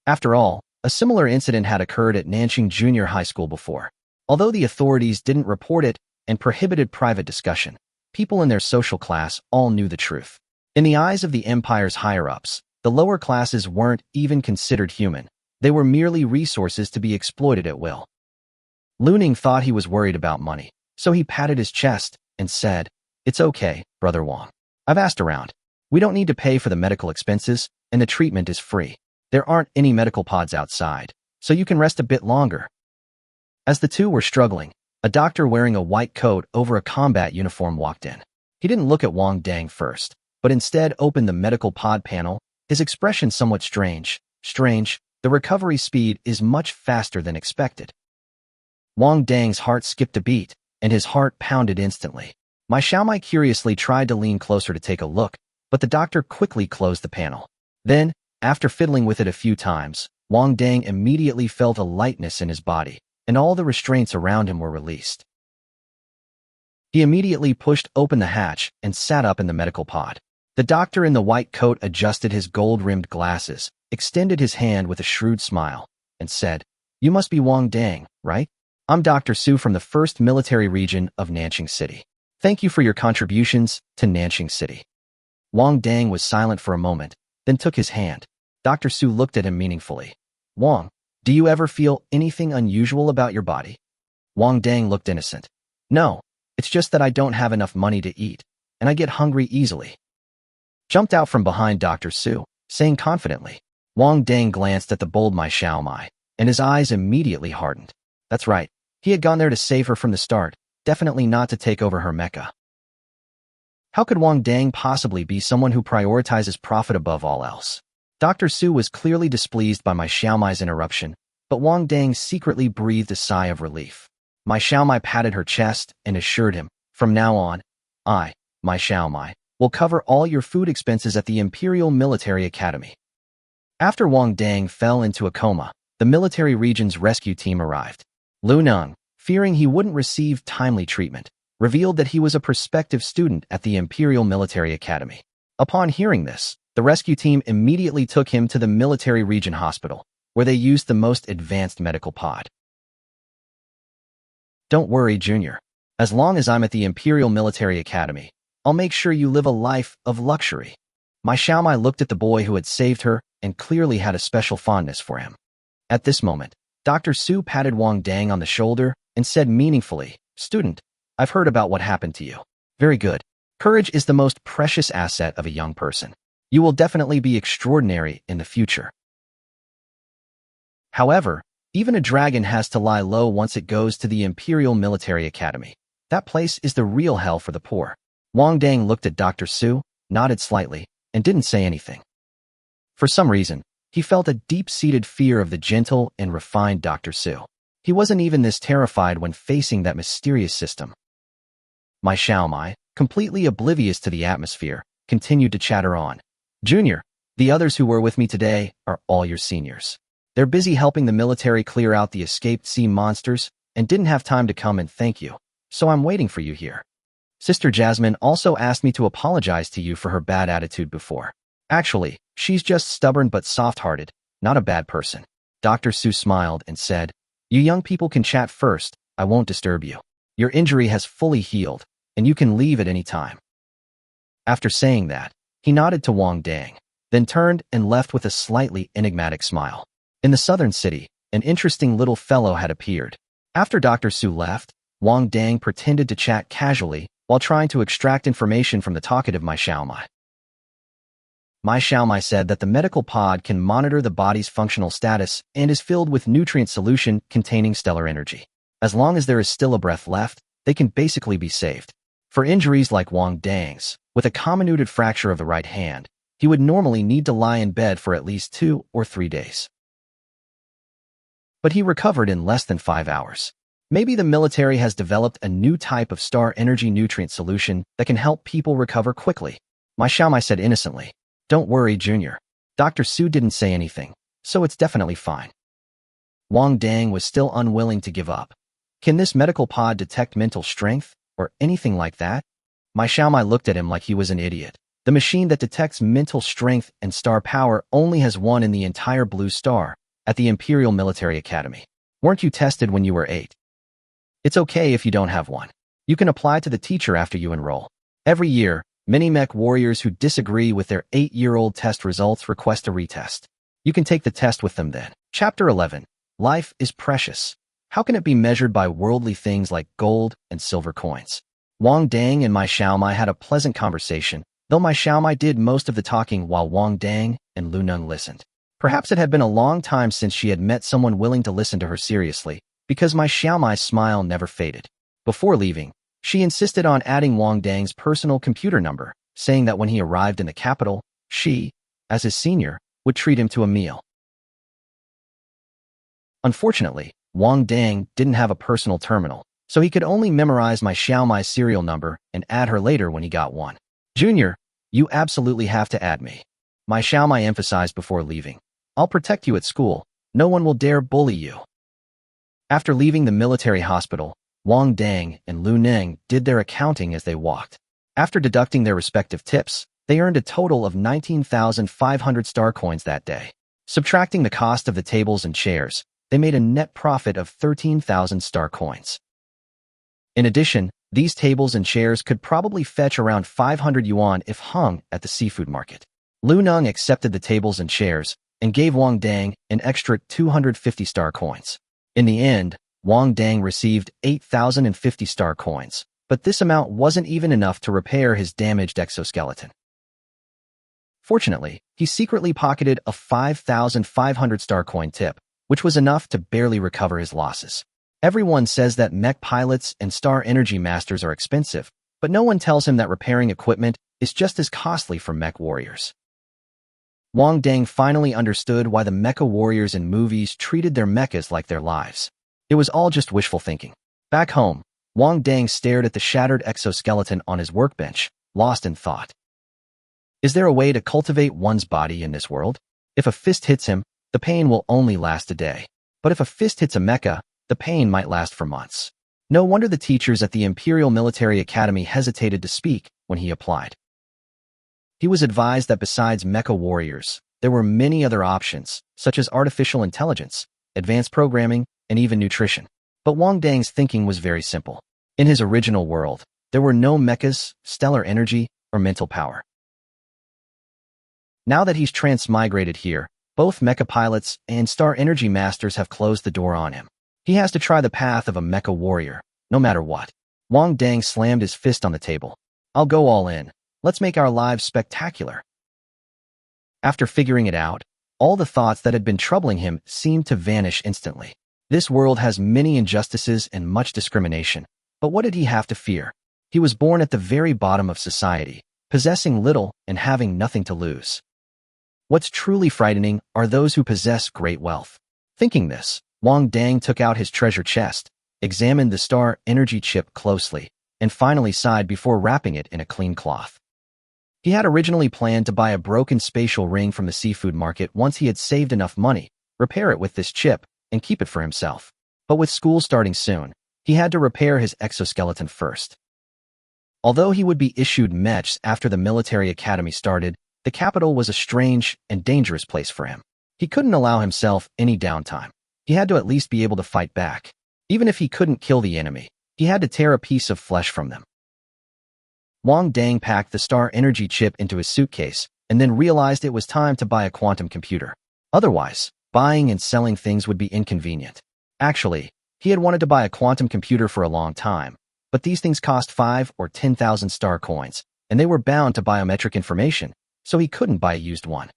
After all, a similar incident had occurred at Nanxing Junior High School before. Although the authorities didn't report it and prohibited private discussion, people in their social class all knew the truth. In the eyes of the Empire's higher-ups, the lower classes weren't even considered human. They were merely resources to be exploited at will. Lu Ning thought he was worried about money, so he patted his chest and said, "It's okay, Brother Wang. I've asked around. We don't need to pay for the medical expenses, and the treatment is free. There aren't any medical pods outside, so you can rest a bit longer." As the two were struggling, a doctor wearing a white coat over a combat uniform walked in. He didn't look at Wang Dang first, but instead opened the medical pod panel, his expression somewhat strange. The recovery speed is much faster than expected. Wang Dang's heart skipped a beat, and his heart pounded instantly. My Xiaomai curiously tried to lean closer to take a look, but the doctor quickly closed the panel. Then, after fiddling with it a few times, Wang Dang immediately felt a lightness in his body, and all the restraints around him were released. He immediately pushed open the hatch and sat up in the medical pod. The doctor in the white coat adjusted his gold-rimmed glasses, extended his hand with a shrewd smile, and said, "You must be Wang Dang, right? I'm Dr. Su from the 1st Military Region of Nanjing City. Thank you for your contributions to Nanjing City." Wang Dang was silent for a moment, then took his hand. Dr. Su looked at him meaningfully. "Wang, do you ever feel anything unusual about your body?" Wang Dang looked innocent. "No, it's just that I don't have enough money to eat, and I get hungry easily." Jumped out from behind Dr. Su, saying confidently. Wang Dang glanced at the bold Mai Xiaomai, and his eyes immediately hardened. That's right, he had gone there to save her from the start, definitely not to take over her Mecca. How could Wang Dang possibly be someone who prioritizes profit above all else? Dr. Su was clearly displeased by Mai Xiaomai's interruption, but Wang Dang secretly breathed a sigh of relief. Mai Xiaomai patted her chest and assured him, "From now on, I, Mai Xiaomai, will cover all your food expenses at the Imperial Military Academy." After Wang Dang fell into a coma, the military region's rescue team arrived. Lu Ning, fearing he wouldn't receive timely treatment, revealed that he was a prospective student at the Imperial Military Academy. Upon hearing this, the rescue team immediately took him to the military region hospital, where they used the most advanced medical pod. "Don't worry, Junior. As long as I'm at the Imperial Military Academy, I'll make sure you live a life of luxury." Mai Xiaomai looked at the boy who had saved her and clearly had a special fondness for him. At this moment, Dr. Su patted Wang Dang on the shoulder and said meaningfully, "Student, I've heard about what happened to you. Very good. Courage is the most precious asset of a young person. You will definitely be extraordinary in the future. However, even a dragon has to lie low once it goes to the Imperial Military Academy. That place is the real hell for the poor." Wang Dang looked at Dr. Su, nodded slightly, and didn't say anything. For some reason, he felt a deep-seated fear of the gentle and refined Dr. Su. He wasn't even this terrified when facing that mysterious system. Mai Xiaomai, completely oblivious to the atmosphere, continued to chatter on. "Junior, the others who were with me today are all your seniors. They're busy helping the military clear out the escaped sea monsters and didn't have time to come and thank you, so I'm waiting for you here. Sister Jasmine also asked me to apologize to you for her bad attitude before. Actually, she's just stubborn but soft-hearted, not a bad person." Dr. Su smiled and said, "You young people can chat first, I won't disturb you. Your injury has fully healed, and you can leave at any time." After saying that, he nodded to Wang Dang, then turned and left with a slightly enigmatic smile. In the southern city, an interesting little fellow had appeared. After Dr. Su left, Wang Dang pretended to chat casually while trying to extract information from the talkative Mai Xiaomai. Mai Xiaomai said that the medical pod can monitor the body's functional status and is filled with nutrient solution containing stellar energy. As long as there is still a breath left, they can basically be saved. For injuries like Wang Dang's, with a comminuted fracture of the right hand, he would normally need to lie in bed for at least 2 or 3 days. But he recovered in less than 5 hours. Maybe the military has developed a new type of star energy nutrient solution that can help people recover quickly. Mai Xiaomai said innocently, "Don't worry, Junior. Dr. Su didn't say anything, so it's definitely fine." Wang Dang was still unwilling to give up. Can this medical pod detect mental strength, or anything like that? Mai Xiaomai looked at him like he was an idiot. The machine that detects mental strength and star power only has one in the entire Blue Star, at the Imperial Military Academy. Weren't you tested when you were 8? It's okay if you don't have one. You can apply to the teacher after you enroll. Every year, Many mech warriors who disagree with their 8-year-old test results request a retest. You can take the test with them then. Chapter 11. Life is precious. How can it be measured by worldly things like gold and silver coins? Wang Dang and Mai Xiaomai had a pleasant conversation, though Mai Xiaomai did most of the talking while Wang Dang and Lu Neng listened. Perhaps it had been a long time since she had met someone willing to listen to her seriously, because Mai Xiaomai's smile never faded. Before leaving, she insisted on adding Wang Dang's personal computer number, saying that when he arrived in the capital, she, as his senior, would treat him to a meal. Unfortunately, Wang Dang didn't have a personal terminal, so he could only memorize Mai Xiaomai's serial number and add her later when he got one. Junior, you absolutely have to add me. Mai Xiaomai emphasized before leaving. I'll protect you at school. No one will dare bully you. After leaving the military hospital, Wang Dang and Lu Neng did their accounting as they walked. After deducting their respective tips, they earned a total of 19,500 star coins that day. Subtracting the cost of the tables and chairs, they made a net profit of 13,000 star coins. In addition, these tables and chairs could probably fetch around 500 yuan if hung at the seafood market. Lu Neng accepted the tables and chairs and gave Wang Dang an extra 250 star coins. In the end, Wang Dang received 8,050 star coins, but this amount wasn't even enough to repair his damaged exoskeleton. Fortunately, he secretly pocketed a 5,500 star coin tip, which was enough to barely recover his losses. Everyone says that mech pilots and star energy masters are expensive, but no one tells him that repairing equipment is just as costly for mech warriors. Wang Dang finally understood why the mecha warriors in movies treated their mechas like their lives. It was all just wishful thinking. Back home, Wang Dang stared at the shattered exoskeleton on his workbench, lost in thought. Is there a way to cultivate one's body in this world? If a fist hits him, the pain will only last a day. But if a fist hits a mecha, the pain might last for months. No wonder the teachers at the Imperial Military Academy hesitated to speak when he applied. He was advised that besides mecha warriors, there were many other options, such as artificial intelligence, advanced programming, and even nutrition. But Wang Dang's thinking was very simple. In his original world, there were no mechas, stellar energy, or mental power. Now that he's transmigrated here, both mecha pilots and star energy masters have closed the door on him. He has to try the path of a mecha warrior, no matter what. Wang Dang slammed his fist on the table. I'll go all in. Let's make our lives spectacular. After figuring it out, all the thoughts that had been troubling him seemed to vanish instantly. This world has many injustices and much discrimination, but what did he have to fear? He was born at the very bottom of society, possessing little and having nothing to lose. What's truly frightening are those who possess great wealth. Thinking this, Wang Dang took out his treasure chest, examined the star energy chip closely, and finally sighed before wrapping it in a clean cloth. He had originally planned to buy a broken spatial ring from the seafood market once he had saved enough money, repair it with this chip, and keep it for himself. But with school starting soon, he had to repair his exoskeleton first. Although he would be issued mechs after the military academy started, the capital was a strange and dangerous place for him. He couldn't allow himself any downtime. He had to at least be able to fight back. Even if he couldn't kill the enemy, he had to tear a piece of flesh from them. Wang Dang packed the star energy chip into his suitcase and then realized it was time to buy a quantum computer. Otherwise, buying and selling things would be inconvenient. Actually, he had wanted to buy a quantum computer for a long time, but these things cost 5 or 10,000 star coins, and they were bound to biometric information, so he couldn't buy a used one.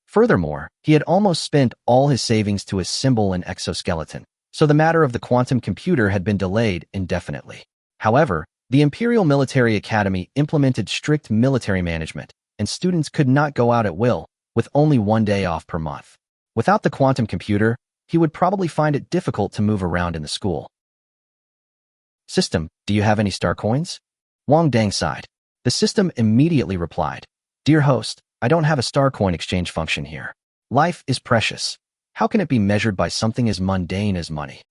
Furthermore, he had almost spent all his savings to assemble an exoskeleton, so the matter of the quantum computer had been delayed indefinitely. However, the Imperial Military Academy implemented strict military management, and students could not go out at will, with only 1 day off per month. Without the quantum computer, he would probably find it difficult to move around in the school. System, do you have any star coins? Wang Dang sighed. The system immediately replied, Dear host, I don't have a star coin exchange function here. Life is precious. How can it be measured by something as mundane as money?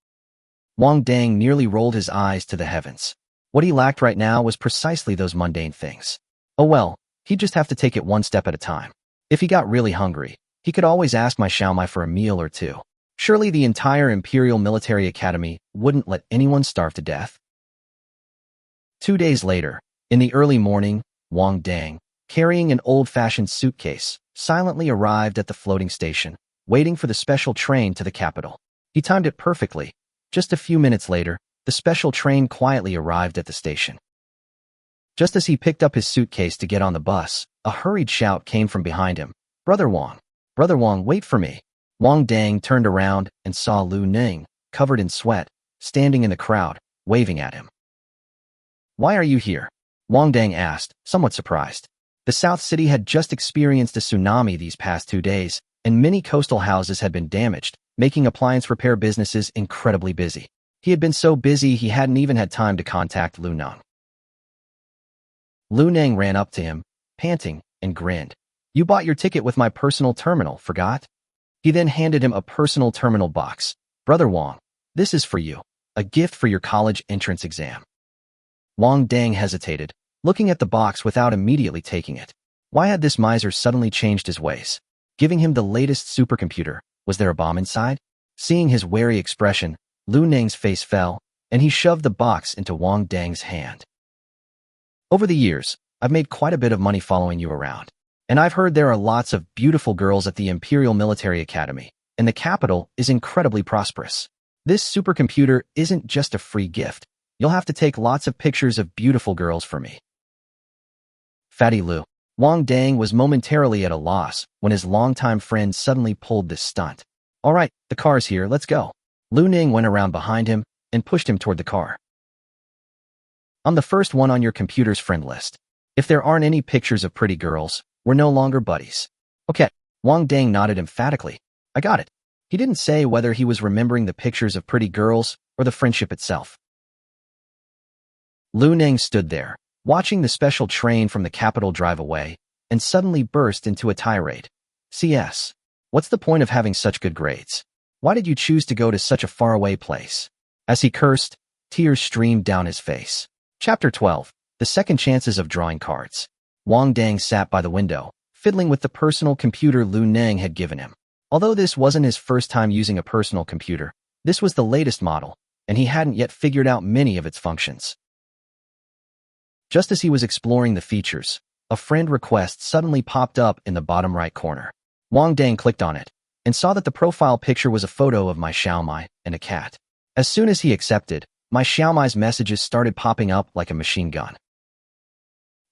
Wang Dang nearly rolled his eyes to the heavens. What he lacked right now was precisely those mundane things. Oh well, he'd just have to take it one step at a time. If he got really hungry, he could always ask Mai Xiaomai for a meal or two. Surely the entire Imperial Military Academy wouldn't let anyone starve to death. 2 days later, in the early morning, Wang Dang, carrying an old-fashioned suitcase, silently arrived at the floating station, waiting for the special train to the capital. He timed it perfectly. Just a few minutes later, the special train quietly arrived at the station. Just as he picked up his suitcase to get on the bus, a hurried shout came from behind him. Brother Wang! Brother Wang, wait for me! Wang Dang turned around and saw Lu Ning, covered in sweat, standing in the crowd, waving at him. Why are you here? Wang Dang asked, somewhat surprised. The South City had just experienced a tsunami these past 2 days, and many coastal houses had been damaged, making appliance repair businesses incredibly busy. He had been so busy he hadn't even had time to contact Lu Ning. Lu Ning ran up to him, panting, and grinned. You bought your ticket with my personal terminal, forgot? He then handed him a personal terminal box. Brother Wang, this is for you, a gift for your college entrance exam. Wang Dang hesitated, looking at the box without immediately taking it. Why had this miser suddenly changed his ways? Giving him the latest supercomputer, was there a bomb inside? Seeing his wary expression, Lu Ning's face fell, and he shoved the box into Wang Dang's hand. Over the years, I've made quite a bit of money following you around, and I've heard there are lots of beautiful girls at the Imperial Military Academy, and the capital is incredibly prosperous. This supercomputer isn't just a free gift. You'll have to take lots of pictures of beautiful girls for me. Fatty Lu. Wang Dang was momentarily at a loss when his longtime friend suddenly pulled this stunt. All right, the car's here, let's go. Lu Ning went around behind him and pushed him toward the car. I'm the first one on your computer's friend list. If there aren't any pictures of pretty girls, we're no longer buddies. Okay. Wang Dang nodded emphatically. I got it. He didn't say whether he was remembering the pictures of pretty girls or the friendship itself. Lu Ning stood there, watching the special train from the capital drive away, and suddenly burst into a tirade. CS. What's the point of having such good grades? Why did you choose to go to such a faraway place? As he cursed, tears streamed down his face. Chapter 12. The Second Chances of Drawing Cards. Wang Dang sat by the window, fiddling with the personal computer Lu Ning had given him. Although this wasn't his first time using a personal computer, this was the latest model, and he hadn't yet figured out many of its functions. Just as he was exploring the features, a friend request suddenly popped up in the bottom right corner. Wang Dang clicked on it, and saw that the profile picture was a photo of my Xiaomai and a cat. As soon as he accepted, my Xiaomai's messages started popping up like a machine gun.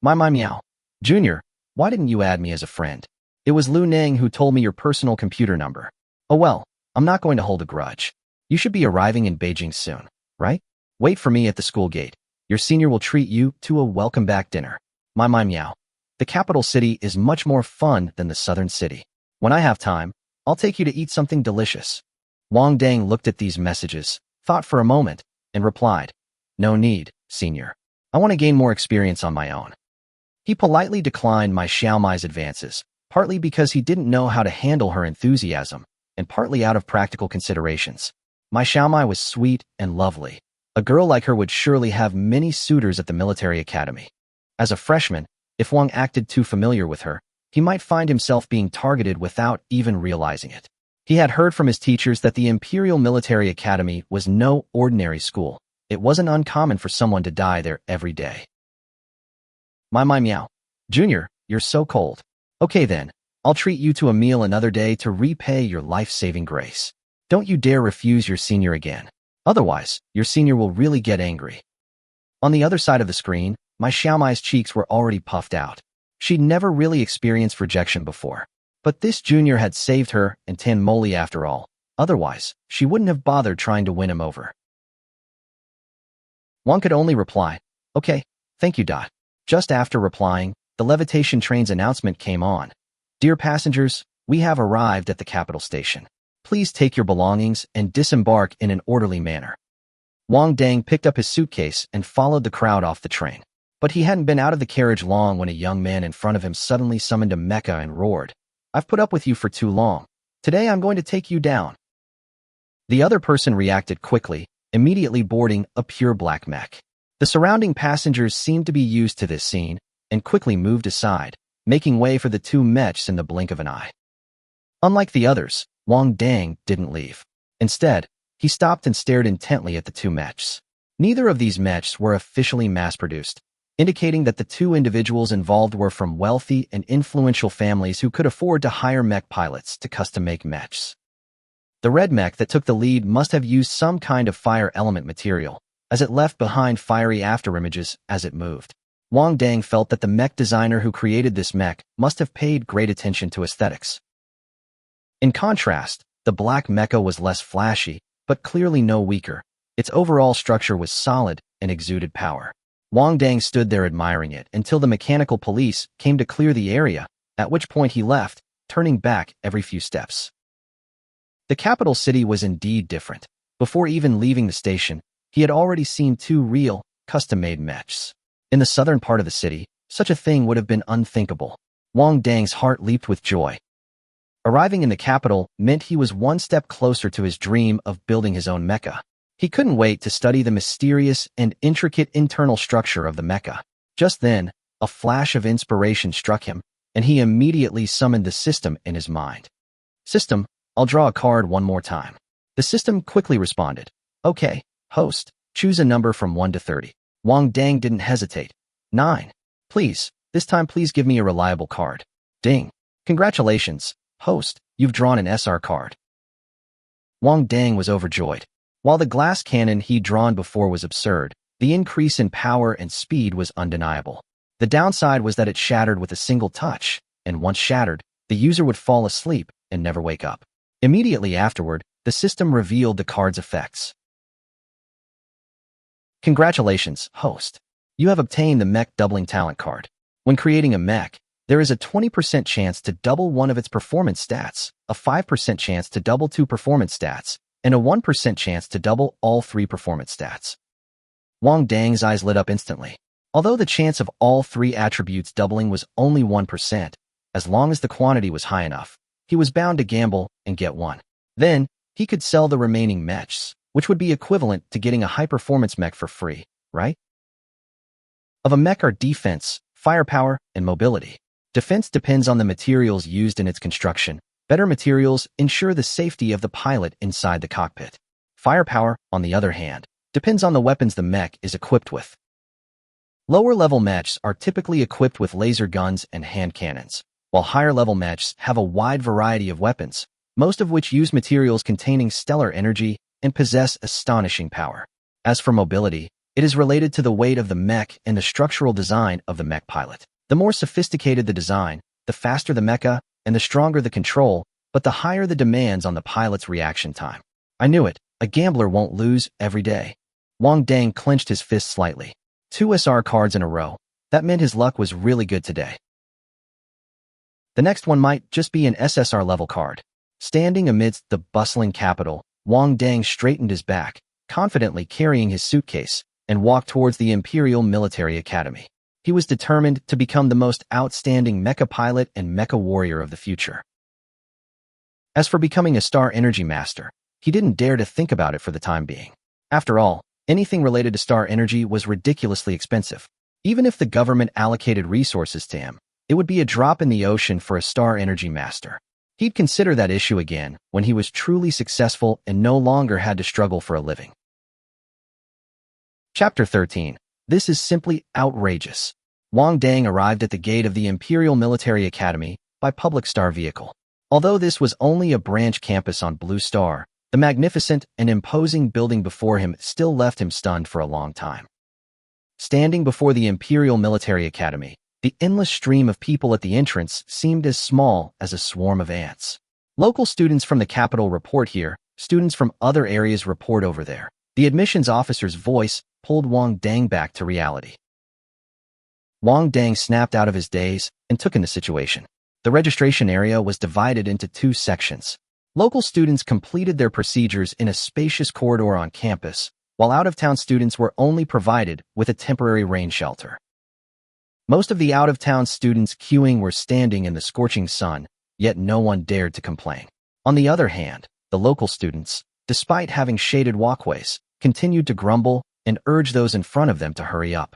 My meow. Junior, why didn't you add me as a friend? It was Lu Ning who told me your personal computer number. Oh well, I'm not going to hold a grudge. You should be arriving in Beijing soon, right? Wait for me at the school gate. Your senior will treat you to a welcome back dinner. My meow. The capital city is much more fun than the southern city. When I have time, I'll take you to eat something delicious. Wang Dang looked at these messages, thought for a moment, and replied, No need, senior. I want to gain more experience on my own. He politely declined my Xiaomai's advances, partly because he didn't know how to handle her enthusiasm, and partly out of practical considerations. My Xiaomai was sweet and lovely. A girl like her would surely have many suitors at the military academy. As a freshman, if Wang acted too familiar with her, he might find himself being targeted without even realizing it. He had heard from his teachers that the Imperial Military Academy was no ordinary school. It wasn't uncommon for someone to die there every day. My meow. Junior, you're so cold. Okay then, I'll treat you to a meal another day to repay your life-saving grace. Don't you dare refuse your senior again. Otherwise, your senior will really get angry. On the other side of the screen, my Xiaomai's cheeks were already puffed out. She'd never really experienced rejection before. But this junior had saved her and Tan Moli after all. Otherwise, she wouldn't have bothered trying to win him over. One could only reply, Okay, thank you. Just after replying, the levitation train's announcement came on. Dear passengers, we have arrived at the capital station. Please take your belongings and disembark in an orderly manner. Wang Dang picked up his suitcase and followed the crowd off the train. But he hadn't been out of the carriage long when a young man in front of him suddenly summoned a mecha and roared, I've put up with you for too long. Today I'm going to take you down. The other person reacted quickly, immediately boarding a pure black mech. The surrounding passengers seemed to be used to this scene and quickly moved aside, making way for the two mechs in the blink of an eye. Unlike the others, Wang Dang didn't leave. Instead, he stopped and stared intently at the two mechs. Neither of these mechs were officially mass-produced. indicating that the two individuals involved were from wealthy and influential families who could afford to hire mech pilots to custom-make mechs. The red mech that took the lead must have used some kind of fire element material, as it left behind fiery afterimages as it moved. Wang Dang felt that the mech designer who created this mech must have paid great attention to aesthetics. In contrast, the black mecha was less flashy, but clearly no weaker. Its overall structure was solid and exuded power. Wang Dang stood there admiring it until the mechanical police came to clear the area, at which point he left, turning back every few steps. The capital city was indeed different. Before even leaving the station, he had already seen two real, custom-made mechs. In the southern part of the city, such a thing would have been unthinkable. Wang Dang's heart leaped with joy. Arriving in the capital meant he was one step closer to his dream of building his own mecha. He couldn't wait to study the mysterious and intricate internal structure of the mecha. Just then, a flash of inspiration struck him, and he immediately summoned the system in his mind. System, I'll draw a card one more time. The system quickly responded. Okay, host, choose a number from 1 to 30. Wang Dang didn't hesitate. 9. Please, this time please give me a reliable card. Ding. Congratulations, host, you've drawn an SR card. Wang Dang was overjoyed. While the glass cannon he'd drawn before was absurd, the increase in power and speed was undeniable. The downside was that it shattered with a single touch, and once shattered, the user would fall asleep and never wake up. Immediately afterward, the system revealed the card's effects. Congratulations, host. You have obtained the Mech Doubling Talent card. When creating a mech, there is a 20% chance to double one of its performance stats, a 5% chance to double two performance stats, and a 1% chance to double all three performance stats. Wang Dang's eyes lit up instantly. Although the chance of all three attributes doubling was only 1%, as long as the quantity was high enough, he was bound to gamble and get one. Then, he could sell the remaining mechs, which would be equivalent to getting a high-performance mech for free, right? Of a mech are defense, firepower, and mobility. Defense depends on the materials used in its construction. Better materials ensure the safety of the pilot inside the cockpit. Firepower, on the other hand, depends on the weapons the mech is equipped with. Lower-level mechs are typically equipped with laser guns and hand cannons, while higher-level mechs have a wide variety of weapons, most of which use materials containing stellar energy and possess astonishing power. As for mobility, it is related to the weight of the mech and the structural design of the mech pilot. The more sophisticated the design, the faster the mecha, and the stronger the control, but the higher the demands on the pilot's reaction time. I knew it. A gambler won't lose every day. Wang Dang clenched his fist slightly. 2 SR cards in a row. That meant his luck was really good today. The next one might just be an SSR level card. Standing amidst the bustling capital, Wang Dang straightened his back, confidently carrying his suitcase, and walked towards the Imperial Military Academy. He was determined to become the most outstanding mecha pilot and mecha warrior of the future. As for becoming a Star Energy Master, he didn't dare to think about it for the time being. After all, anything related to Star Energy was ridiculously expensive. Even if the government allocated resources to him, it would be a drop in the ocean for a Star Energy Master. He'd consider that issue again when he was truly successful and no longer had to struggle for a living. Chapter 13. This is simply outrageous. Wang Dang arrived at the gate of the Imperial Military Academy by public star vehicle. Although this was only a branch campus on Blue Star, the magnificent and imposing building before him still left him stunned for a long time. Standing before the Imperial Military Academy, the endless stream of people at the entrance seemed as small as a swarm of ants. Local students from the capital report here, students from other areas report over there. The admissions officer's voice pulled Wang Dang back to reality. Wang Dang snapped out of his daze and took in the situation. The registration area was divided into 2 sections. Local students completed their procedures in a spacious corridor on campus, while out-of-town students were only provided with a temporary rain shelter. Most of the out-of-town students queuing were standing in the scorching sun, yet no one dared to complain. On the other hand, the local students, despite having shaded walkways, continued to grumble and urge those in front of them to hurry up.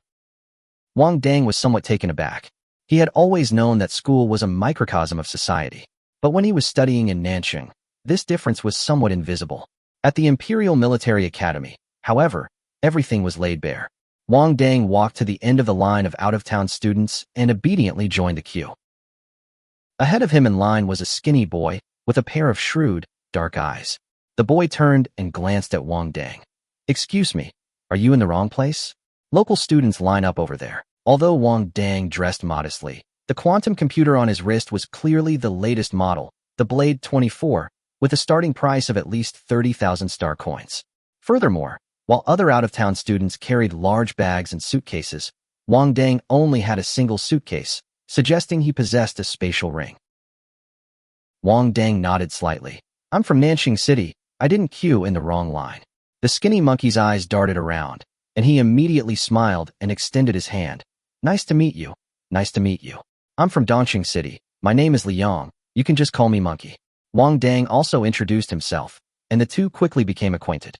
Wang Dang was somewhat taken aback. He had always known that school was a microcosm of society, but when he was studying in Nanchang, this difference was somewhat invisible. At the Imperial Military Academy, however, everything was laid bare. Wang Dang walked to the end of the line of out-of-town students and obediently joined the queue. Ahead of him in line was a skinny boy with a pair of shrewd, dark eyes. The boy turned and glanced at Wang Dang. "Excuse me, are you in the wrong place? Local students line up over there." Although Wang Dang dressed modestly, the quantum computer on his wrist was clearly the latest model, the Blade 24, with a starting price of at least 30,000 star coins. Furthermore, while other out-of-town students carried large bags and suitcases, Wang Dang only had a single suitcase, suggesting he possessed a spatial ring. Wang Dang nodded slightly. "I'm from Nanxing City. I didn't queue in the wrong line." The skinny monkey's eyes darted around, and he immediately smiled and extended his hand. "Nice to meet you. Nice to meet you. I'm from Dongqing City. My name is Liang. You can just call me Monkey." Wang Dang also introduced himself, and the two quickly became acquainted.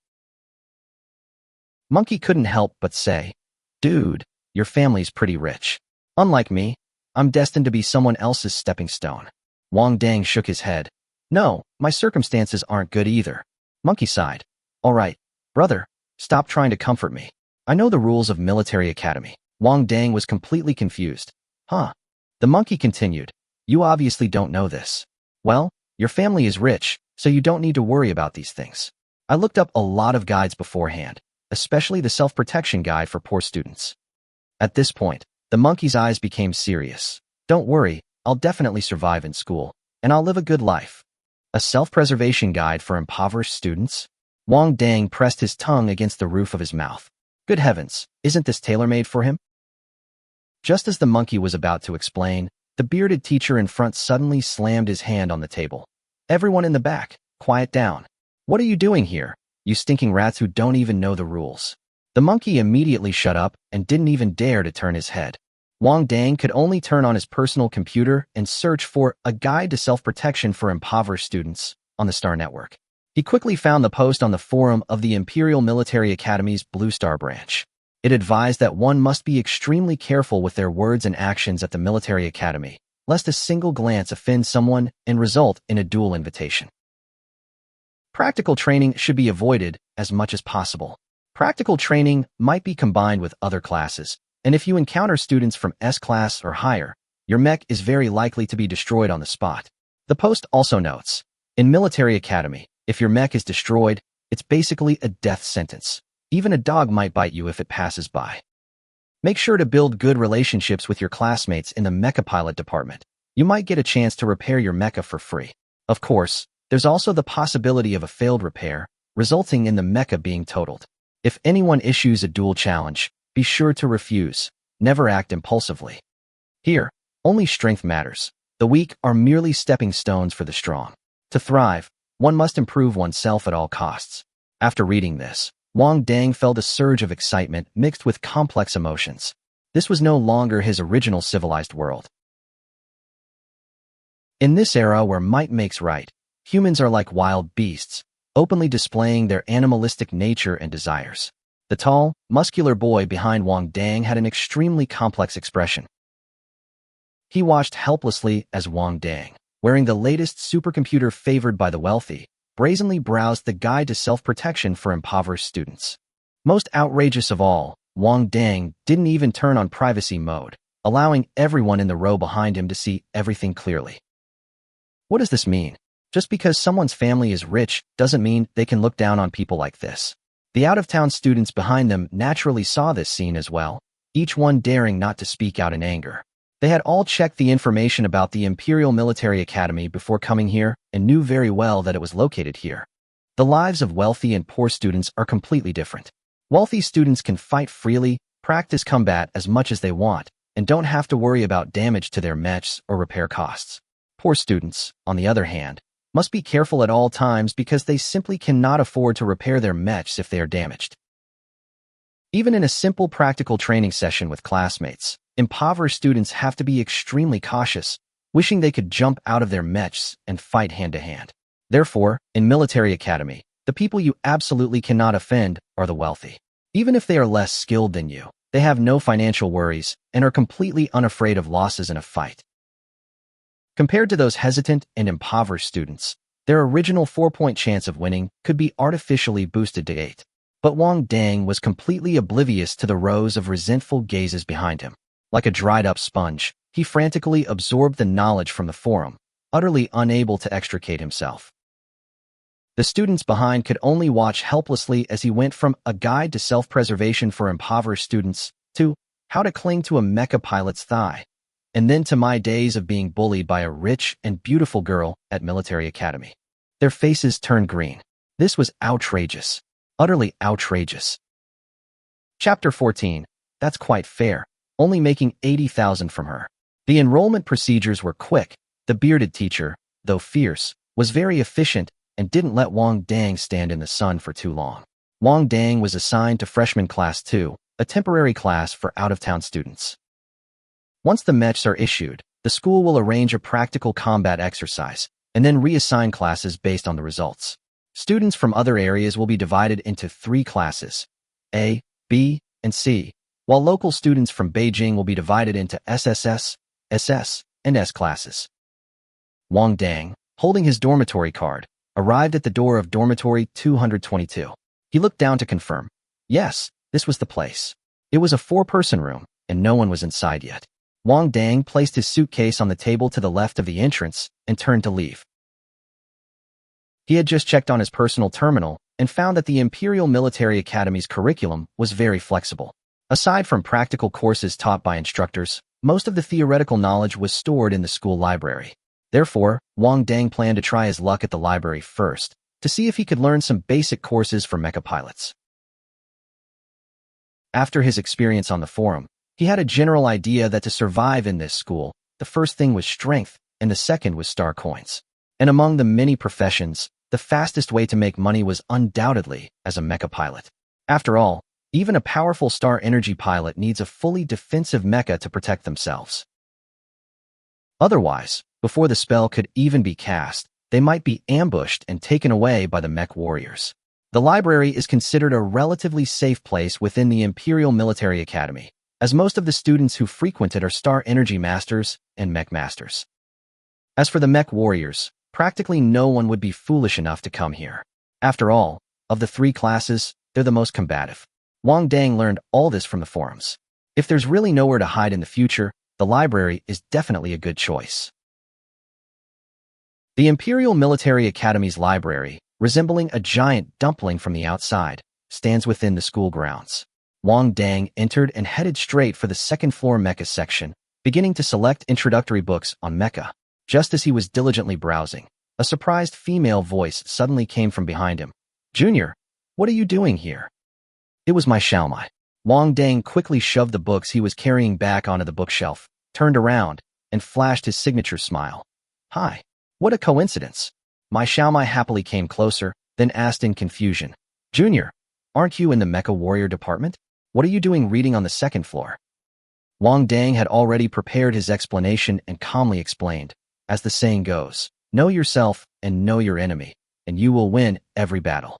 Monkey couldn't help but say, "Dude, your family's pretty rich. Unlike me, I'm destined to be someone else's stepping stone." Wang Dang shook his head. "No, my circumstances aren't good either." Monkey sighed. "All right, brother, stop trying to comfort me. I know the rules of military academy." Wang Dang was completely confused. "Huh?" The monkey continued. "You obviously don't know this. Well, your family is rich, so you don't need to worry about these things. I looked up a lot of guides beforehand, especially the self-protection guide for poor students." At this point, the monkey's eyes became serious. "Don't worry, I'll definitely survive in school, and I'll live a good life." A self-preservation guide for impoverished students? Wang Dang pressed his tongue against the roof of his mouth. Good heavens, isn't this tailor-made for him? Just as the monkey was about to explain, the bearded teacher in front suddenly slammed his hand on the table. "Everyone in the back, quiet down. What are you doing here, you stinking rats who don't even know the rules?" The monkey immediately shut up and didn't even dare to turn his head. Wang Dang could only turn on his personal computer and search for a guide to self-protection for impoverished students on the Star Network. He quickly found the post on the forum of the Imperial Military Academy's Blue Star branch. It advised that one must be extremely careful with their words and actions at the military academy, lest a single glance offend someone and result in a duel invitation. Practical training should be avoided as much as possible. Practical training might be combined with other classes, and if you encounter students from S-class or higher, your mech is very likely to be destroyed on the spot. The post also notes, in military academy, if your mech is destroyed, it's basically a death sentence. Even a dog might bite you if it passes by. Make sure to build good relationships with your classmates in the mecha pilot department. You might get a chance to repair your mecha for free. Of course, there's also the possibility of a failed repair, resulting in the mecha being totaled. If anyone issues a duel challenge, be sure to refuse. Never act impulsively. Here, only strength matters. The weak are merely stepping stones for the strong. To thrive, one must improve oneself at all costs. After reading this, Wang Dang felt a surge of excitement mixed with complex emotions. This was no longer his original civilized world. In this era where might makes right, humans are like wild beasts, openly displaying their animalistic nature and desires. The tall, muscular boy behind Wang Dang had an extremely complex expression. He watched helplessly as Wang Dang, wearing the latest supercomputer favored by the wealthy, brazenly browsed the guide to self-protection for impoverished students. Most outrageous of all, Wang Dang didn't even turn on privacy mode, allowing everyone in the row behind him to see everything clearly. What does this mean? Just because someone's family is rich doesn't mean they can look down on people like this. The out-of-town students behind them naturally saw this scene as well, each one daring not to speak out in anger. They had all checked the information about the Imperial Military Academy before coming here and knew very well that it was located here. The lives of wealthy and poor students are completely different. Wealthy students can fight freely, practice combat as much as they want, and don't have to worry about damage to their mechs or repair costs. Poor students, on the other hand, must be careful at all times because they simply cannot afford to repair their mechs if they are damaged. Even in a simple practical training session with classmates, impoverished students have to be extremely cautious, wishing they could jump out of their mechs and fight hand-to-hand. Therefore, in military academy, the people you absolutely cannot offend are the wealthy. Even if they are less skilled than you, they have no financial worries and are completely unafraid of losses in a fight. Compared to those hesitant and impoverished students, their original 4-point chance of winning could be artificially boosted to 8. But Wang Dang was completely oblivious to the rows of resentful gazes behind him. Like a dried-up sponge, he frantically absorbed the knowledge from the forum, utterly unable to extricate himself. The students behind could only watch helplessly as he went from a guide to self-preservation for impoverished students to how to cling to a mecha pilot's thigh, and then to my days of being bullied by a rich and beautiful girl at military academy. Their faces turned green. This was outrageous. Utterly outrageous. Chapter 14. That's quite fair. Only making 80,000 from her. The enrollment procedures were quick. The bearded teacher, though fierce, was very efficient and didn't let Wang Dang stand in the sun for too long. Wang Dang was assigned to freshman class 2, a temporary class for out-of-town students. Once the mechs are issued, the school will arrange a practical combat exercise and then reassign classes based on the results. Students from other areas will be divided into 3 classes, A, B, and C, while local students from Beijing will be divided into SSS, SS, and S classes. Wang Dang, holding his dormitory card, arrived at the door of dormitory 222. He looked down to confirm. Yes, this was the place. It was a 4-person room, and no one was inside yet. Wang Dang placed his suitcase on the table to the left of the entrance and turned to leave. He had just checked on his personal terminal and found that the Imperial Military Academy's curriculum was very flexible. Aside from practical courses taught by instructors, most of the theoretical knowledge was stored in the school library. Therefore, Wang Dang planned to try his luck at the library first, to see if he could learn some basic courses for mecha pilots. After his experience on the forum, he had a general idea that to survive in this school, the first thing was strength, and the second was star coins. And among the many professions, the fastest way to make money was undoubtedly as a mecha pilot. After all, even a powerful star energy pilot needs a fully defensive mecha to protect themselves. Otherwise, before the spell could even be cast, they might be ambushed and taken away by the mech warriors. The library is considered a relatively safe place within the Imperial Military Academy, as most of the students who frequent it are star energy masters and mech masters. As for the mech warriors, practically no one would be foolish enough to come here. After all, of the 3 classes, they're the most combative. Wang Dang learned all this from the forums. If there's really nowhere to hide in the future, the library is definitely a good choice. The Imperial Military Academy's library, resembling a giant dumpling from the outside, stands within the school grounds. Wang Dang entered and headed straight for the second-floor mecha section, beginning to select introductory books on mecha. Just as he was diligently browsing, a surprised female voice suddenly came from behind him. "Junior, what are you doing here?" It was my Xiaomai. Wang Dang quickly shoved the books he was carrying back onto the bookshelf, turned around, and flashed his signature smile. "Hi. What a coincidence." My Xiaomai happily came closer, then asked in confusion, "Junior, aren't you in the Mecha Warrior department? What are you doing reading on the second floor?" Wang Dang had already prepared his explanation and calmly explained, as the saying goes, know yourself and know your enemy, and you will win every battle.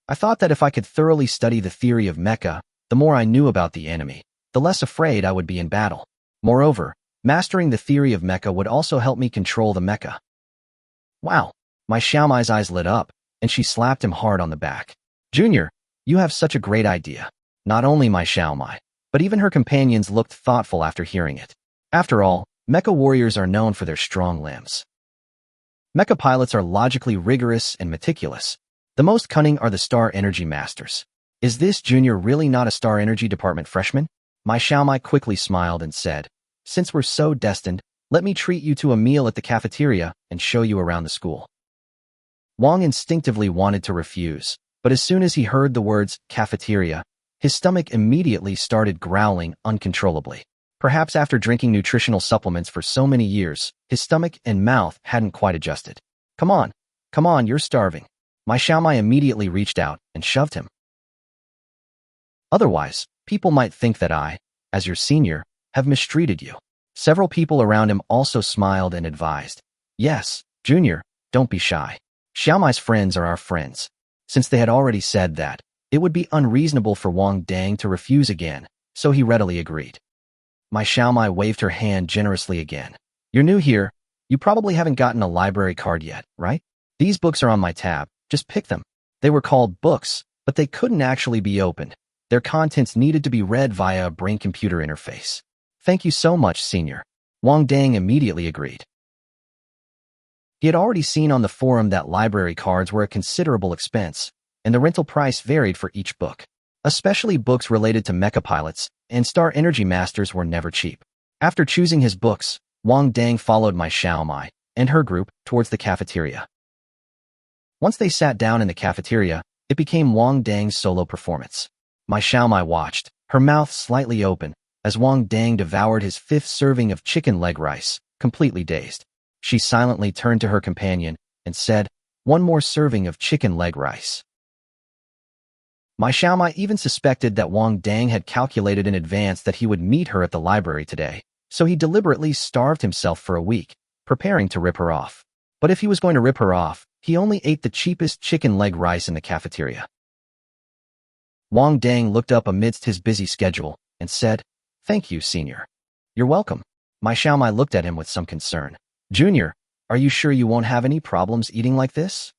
I thought that if I could thoroughly study the theory of mecha, the more I knew about the enemy, the less afraid I would be in battle. Moreover, mastering the theory of mecha would also help me control the mecha. Wow, my Xiaomai's eyes lit up, and she slapped him hard on the back. "Junior, you have such a great idea." Not only my Xiaomai, but even her companions looked thoughtful after hearing it. After all, mecha warriors are known for their strong limbs. Mecha pilots are logically rigorous and meticulous. The most cunning are the star energy masters. Is this Junior really not a star energy department freshman? My Xiaomai quickly smiled and said, "Since we're so destined, let me treat you to a meal at the cafeteria and show you around the school." Wang instinctively wanted to refuse, but as soon as he heard the words cafeteria, his stomach immediately started growling uncontrollably. Perhaps after drinking nutritional supplements for so many years, his stomach and mouth hadn't quite adjusted. Come on, you're starving." My Xiaomai immediately reached out and shoved him. Otherwise, people might think that I, as your senior, have mistreated you. Several people around him also smiled and advised, "Yes, Junior, don't be shy. Xiaomai's friends are our friends." Since they had already said that, it would be unreasonable for Wang Dang to refuse again, so he readily agreed. My Xiaomai waved her hand generously again. "You're new here. You probably haven't gotten a library card yet, right? These books are on my tab. Just pick them." They were called books, but they couldn't actually be opened. Their contents needed to be read via a brain-computer interface. Thank you so much, Senior. Wang Dang immediately agreed. He had already seen on the forum that library cards were a considerable expense, and the rental price varied for each book. Especially books related to mecha pilots and Star Energy Masters were never cheap. After choosing his books, Wang Dang followed Mai Xiaomai and her group towards the cafeteria. Once they sat down in the cafeteria, it became Wang Dang's solo performance. Mai Xiaomai watched, her mouth slightly open, as Wang Dang devoured his 5th serving of chicken leg rice, completely dazed. She silently turned to her companion and said, "One more serving of chicken leg rice." Mai Xiaomai even suspected that Wang Dang had calculated in advance that he would meet her at the library today, so he deliberately starved himself for a week, preparing to rip her off. But if he was going to rip her off, he only ate the cheapest chicken leg rice in the cafeteria. Wang Dang looked up amidst his busy schedule and said, "Thank you, Senior." "You're welcome." Mai Xiaomai looked at him with some concern. "Junior, are you sure you won't have any problems eating like this?"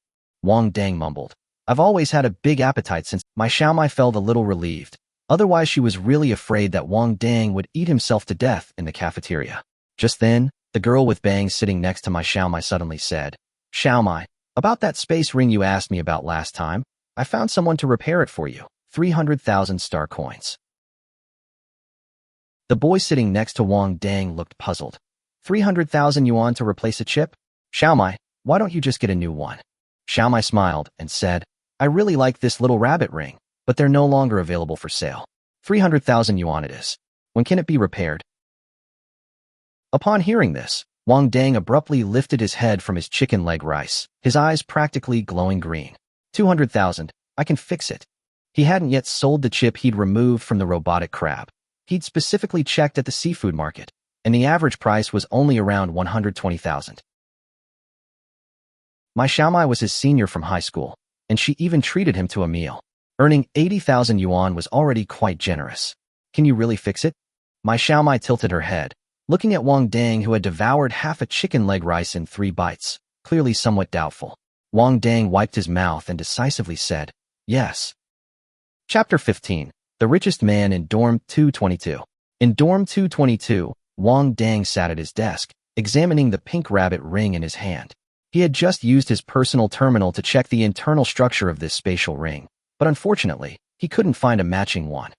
Wang Dang mumbled. "I've always had a big appetite since." Mai Xiaomai felt a little relieved. Otherwise, she was really afraid that Wang Dang would eat himself to death in the cafeteria. Just then, the girl with bangs sitting next to Mai Xiaomai suddenly said, "Xiaomai, about that space ring you asked me about last time, I found someone to repair it for you. 300,000 star coins." The boy sitting next to Wang Dang looked puzzled. 300,000 yuan to replace a chip? Xiaomai, why don't you just get a new one? Xiaomai smiled and said, "I really like this little rabbit ring, but they're no longer available for sale. 300,000 yuan it is. When can it be repaired?" Upon hearing this, Wang Dang abruptly lifted his head from his chicken leg rice, his eyes practically glowing green. 200,000, I can fix it. He hadn't yet sold the chip he'd removed from the robotic crab. He'd specifically checked at the seafood market, and the average price was only around 120,000. Mai Xiaomai was his senior from high school, and she even treated him to a meal. Earning 80,000 yuan was already quite generous. "Can you really fix it?" Mai Xiaomai tilted her head, looking at Wang Dang, who had devoured half a chicken leg rice in 3 bites, clearly somewhat doubtful. Wang Dang wiped his mouth and decisively said, "Yes." Chapter 15. The Richest Man in Dorm 222. In Dorm 222, Wang Dang sat at his desk, examining the pink rabbit ring in his hand. He had just used his personal terminal to check the internal structure of this spatial ring, but unfortunately, he couldn't find a matching one.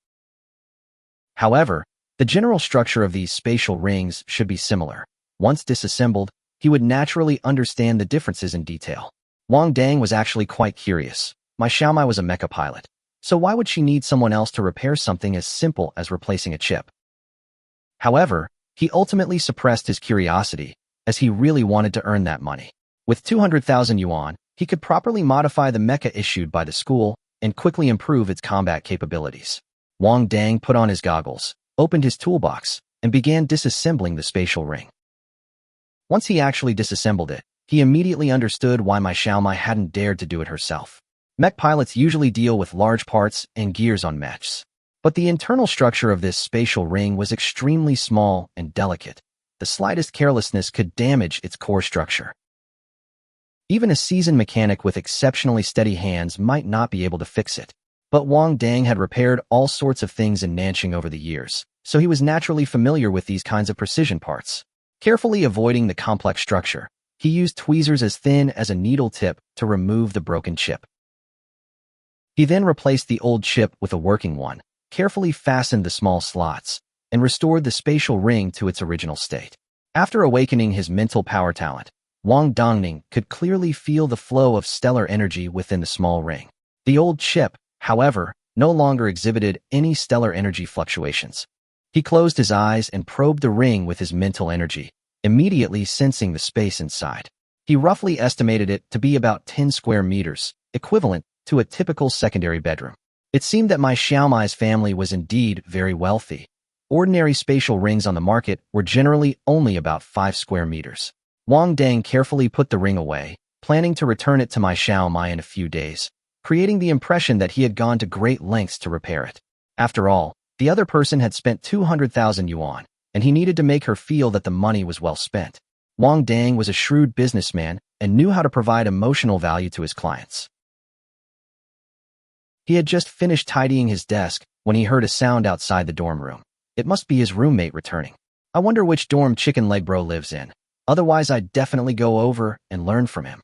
However, the general structure of these spatial rings should be similar. Once disassembled, he would naturally understand the differences in detail. Wang Dang was actually quite curious. Mai Xiaomai was a mecha pilot, so why would she need someone else to repair something as simple as replacing a chip? However, he ultimately suppressed his curiosity, as he really wanted to earn that money. With 200,000 yuan, he could properly modify the mecha issued by the school and quickly improve its combat capabilities. Wang Dang put on his goggles, opened his toolbox, and began disassembling the spatial ring. Once he actually disassembled it, he immediately understood why Mai Xiaomai hadn't dared to do it herself. Mech pilots usually deal with large parts and gears on mechs, but the internal structure of this spatial ring was extremely small and delicate. The slightest carelessness could damage its core structure. Even a seasoned mechanic with exceptionally steady hands might not be able to fix it. But Wang Dang had repaired all sorts of things in Nanqing over the years, so he was naturally familiar with these kinds of precision parts. Carefully avoiding the complex structure, he used tweezers as thin as a needle tip to remove the broken chip. He then replaced the old chip with a working one, carefully fastened the small slots, and restored the spatial ring to its original state. After awakening his mental power talent, Wang Dongning could clearly feel the flow of stellar energy within the small ring. The old chip, however, no longer exhibited any stellar energy fluctuations. He closed his eyes and probed the ring with his mental energy, immediately sensing the space inside. He roughly estimated it to be about 10 square meters, equivalent to a typical secondary bedroom. It seemed that Mai Xiaomai's family was indeed very wealthy. Ordinary spatial rings on the market were generally only about 5 square meters. Wang Dang carefully put the ring away, planning to return it to Mai Xiaomai in a few days, creating the impression that he had gone to great lengths to repair it. After all, the other person had spent 200,000 yuan, and he needed to make her feel that the money was well spent. Wang Dang was a shrewd businessman and knew how to provide emotional value to his clients. He had just finished tidying his desk when he heard a sound outside the dorm room. It must be his roommate returning. I wonder which dorm Chicken Leg Bro lives in. Otherwise, I'd definitely go over and learn from him.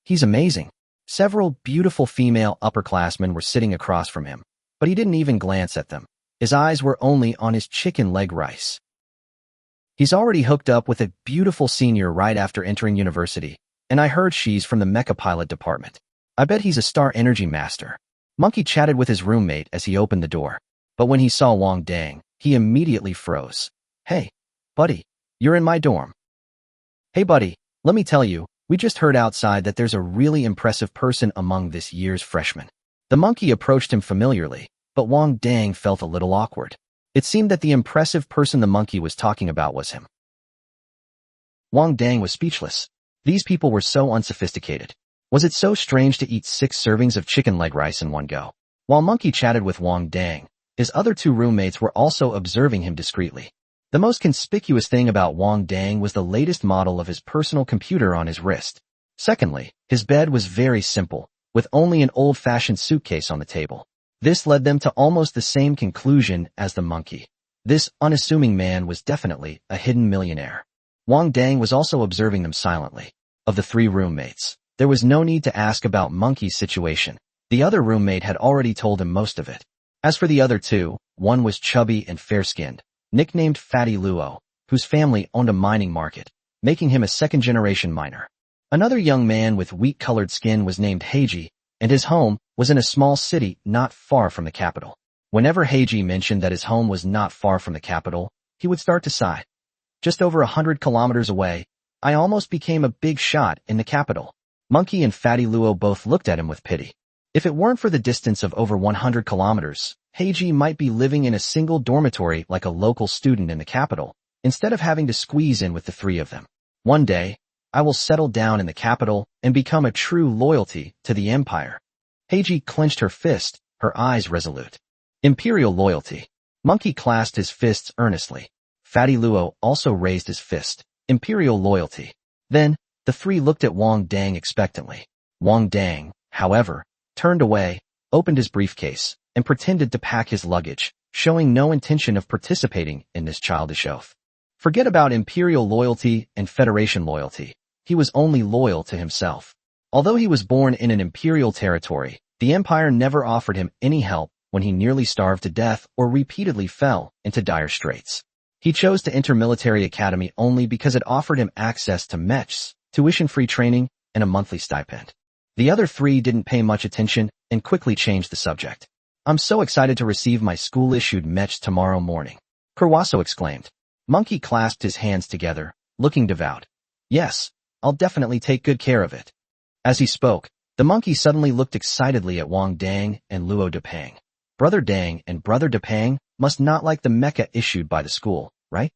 He's amazing. Several beautiful female upperclassmen were sitting across from him, but he didn't even glance at them. His eyes were only on his chicken leg rice. He's already hooked up with a beautiful senior right after entering university, and I heard she's from the mecha pilot department. I bet he's a star energy master. Monkey chatted with his roommate as he opened the door, but when he saw Wang Dang, he immediately froze. Hey, buddy, you're in my dorm. Hey buddy, let me tell you, we just heard outside that there's a really impressive person among this year's freshmen. The monkey approached him familiarly, but Wang Dang felt a little awkward. It seemed that the impressive person the monkey was talking about was him. Wang Dang was speechless. These people were so unsophisticated. Was it so strange to eat 6 servings of chicken leg rice in one go? While Monkey chatted with Wang Dang, his other 2 roommates were also observing him discreetly. The most conspicuous thing about Wang Dang was the latest model of his personal computer on his wrist. Secondly, his bed was very simple, with only an old-fashioned suitcase on the table. This led them to almost the same conclusion as the monkey. This unassuming man was definitely a hidden millionaire. Wang Dang was also observing them silently. Of the 3 roommates, there was no need to ask about Monkey's situation. The other roommate had already told him most of it. As for the other 2, one was chubby and fair-skinned, nicknamed Fatty Luo, whose family owned a mining market, making him a second-generation miner. Another young man with wheat-colored skin was named Heiji, and his home was in a small city not far from the capital. Whenever Heiji mentioned that his home was not far from the capital, he would start to sigh. Just over 100 kilometers away, I almost became a big shot in the capital. Monkey and Fatty Luo both looked at him with pity. If it weren't for the distance of over 100 kilometers, Heiji might be living in a single dormitory like a local student in the capital, instead of having to squeeze in with the 3 of them. One day, I will settle down in the capital and become a true loyalty to the empire. Heiji clenched her fist, her eyes resolute. Imperial loyalty. Monkey clasped his fists earnestly. Fatty Luo also raised his fist. Imperial loyalty. Then, the 3 looked at Wang Dang expectantly. Wang Dang, however, turned away, opened his briefcase, and pretended to pack his luggage, showing no intention of participating in this childish oath. Forget about imperial loyalty and federation loyalty. He was only loyal to himself. Although he was born in an imperial territory, the empire never offered him any help when he nearly starved to death or repeatedly fell into dire straits. He chose to enter military academy only because it offered him access to mechs, tuition-free training, and a monthly stipend. The other 3 didn't pay much attention and quickly changed the subject. I'm so excited to receive my school-issued mechs tomorrow morning, Kurwaso exclaimed. Monkey clasped his hands together, looking devout. Yes, I'll definitely take good care of it. As he spoke, the monkey suddenly looked excitedly at Wang Dang and Luo Depang. Brother Dang and Brother Depang must not like the mecha issued by the school, right?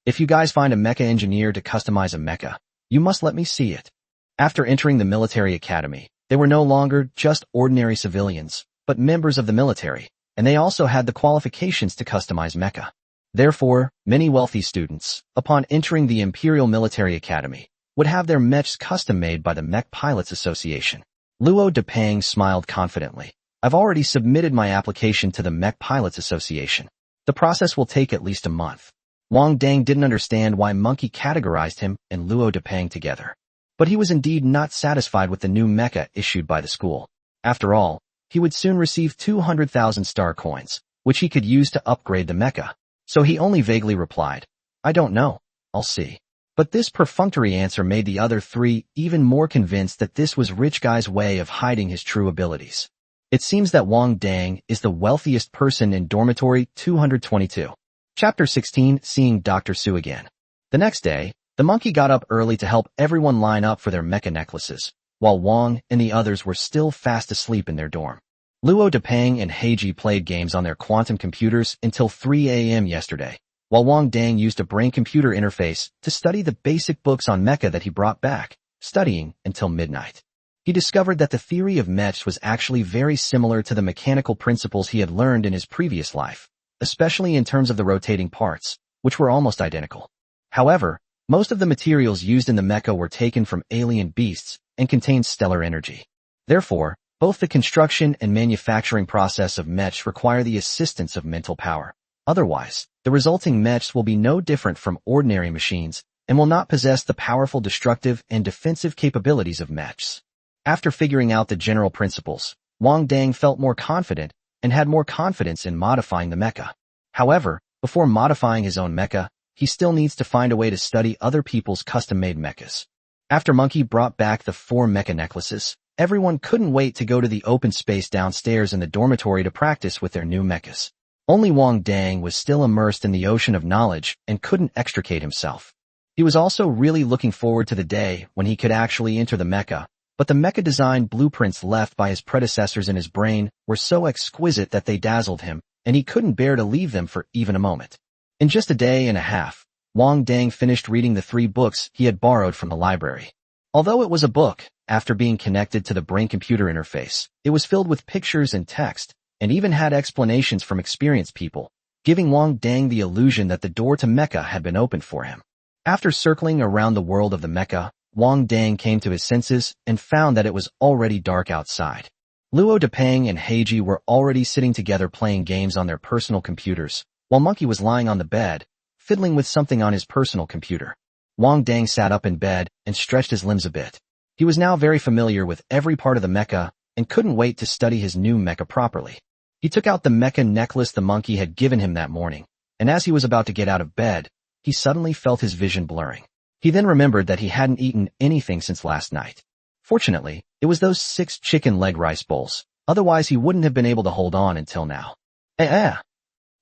If you guys find a mecha engineer to customize a mecha, you must let me see it. After entering the military academy, they were no longer just ordinary civilians, but members of the military, and they also had the qualifications to customize mecha. Therefore, many wealthy students, upon entering the Imperial Military Academy, would have their mechs custom-made by the Mech Pilots Association. Luo Depang smiled confidently. I've already submitted my application to the Mech Pilots Association. The process will take at least a month. Wang Dang didn't understand why Monkey categorized him and Luo Depang together. But he was indeed not satisfied with the new mecha issued by the school. After all, he would soon receive 200,000 star coins, which he could use to upgrade the mecha. So he only vaguely replied, I don't know, I'll see. But this perfunctory answer made the other 3 even more convinced that this was rich guy's way of hiding his true abilities. It seems that Wang Dang is the wealthiest person in dormitory 222. Chapter 16, Seeing Dr. Su Again. The next day, the monkey got up early to help everyone line up for their mecha necklaces, while Wang and the others were still fast asleep in their dorm. Luo Depang and Heiji played games on their quantum computers until 3 a.m. yesterday, while Wang Dang used a brain-computer interface to study the basic books on mecha that he brought back, studying until midnight. He discovered that the theory of mechs was actually very similar to the mechanical principles he had learned in his previous life, especially in terms of the rotating parts, which were almost identical. However, most of the materials used in the mecha were taken from alien beasts and contained stellar energy. Therefore, Both the construction and manufacturing process of mechs require the assistance of mental power. Otherwise, the resulting mechs will be no different from ordinary machines and will not possess the powerful destructive and defensive capabilities of mechs. After figuring out the general principles, Wang Dang felt more confident and had more confidence in modifying the mecha. However, before modifying his own mecha, he still needs to find a way to study other people's custom-made mechas. After Monkey brought back the 4 mecha necklaces, everyone couldn't wait to go to the open space downstairs in the dormitory to practice with their new mechas. Only Wang Dang was still immersed in the ocean of knowledge and couldn't extricate himself. He was also really looking forward to the day when he could actually enter the mecha, but the mecha design blueprints left by his predecessors in his brain were so exquisite that they dazzled him, and he couldn't bear to leave them for even a moment. In just a day and a half, Wang Dang finished reading the 3 books he had borrowed from the library. Although it was a book, after being connected to the brain-computer interface, it was filled with pictures and text, and even had explanations from experienced people, giving Wang Dang the illusion that the door to mecha had been opened for him. After circling around the world of the mecha, Wang Dang came to his senses and found that it was already dark outside. Luo Depeng and Heiji were already sitting together playing games on their personal computers, while Monkey was lying on the bed, fiddling with something on his personal computer. Wang Dang sat up in bed and stretched his limbs a bit. He was now very familiar with every part of the mecha and couldn't wait to study his new mecha properly. He took out the mecha necklace the monkey had given him that morning, and as he was about to get out of bed, he suddenly felt his vision blurring. He then remembered that he hadn't eaten anything since last night. Fortunately, it was those 6 chicken leg rice bowls, otherwise he wouldn't have been able to hold on until now.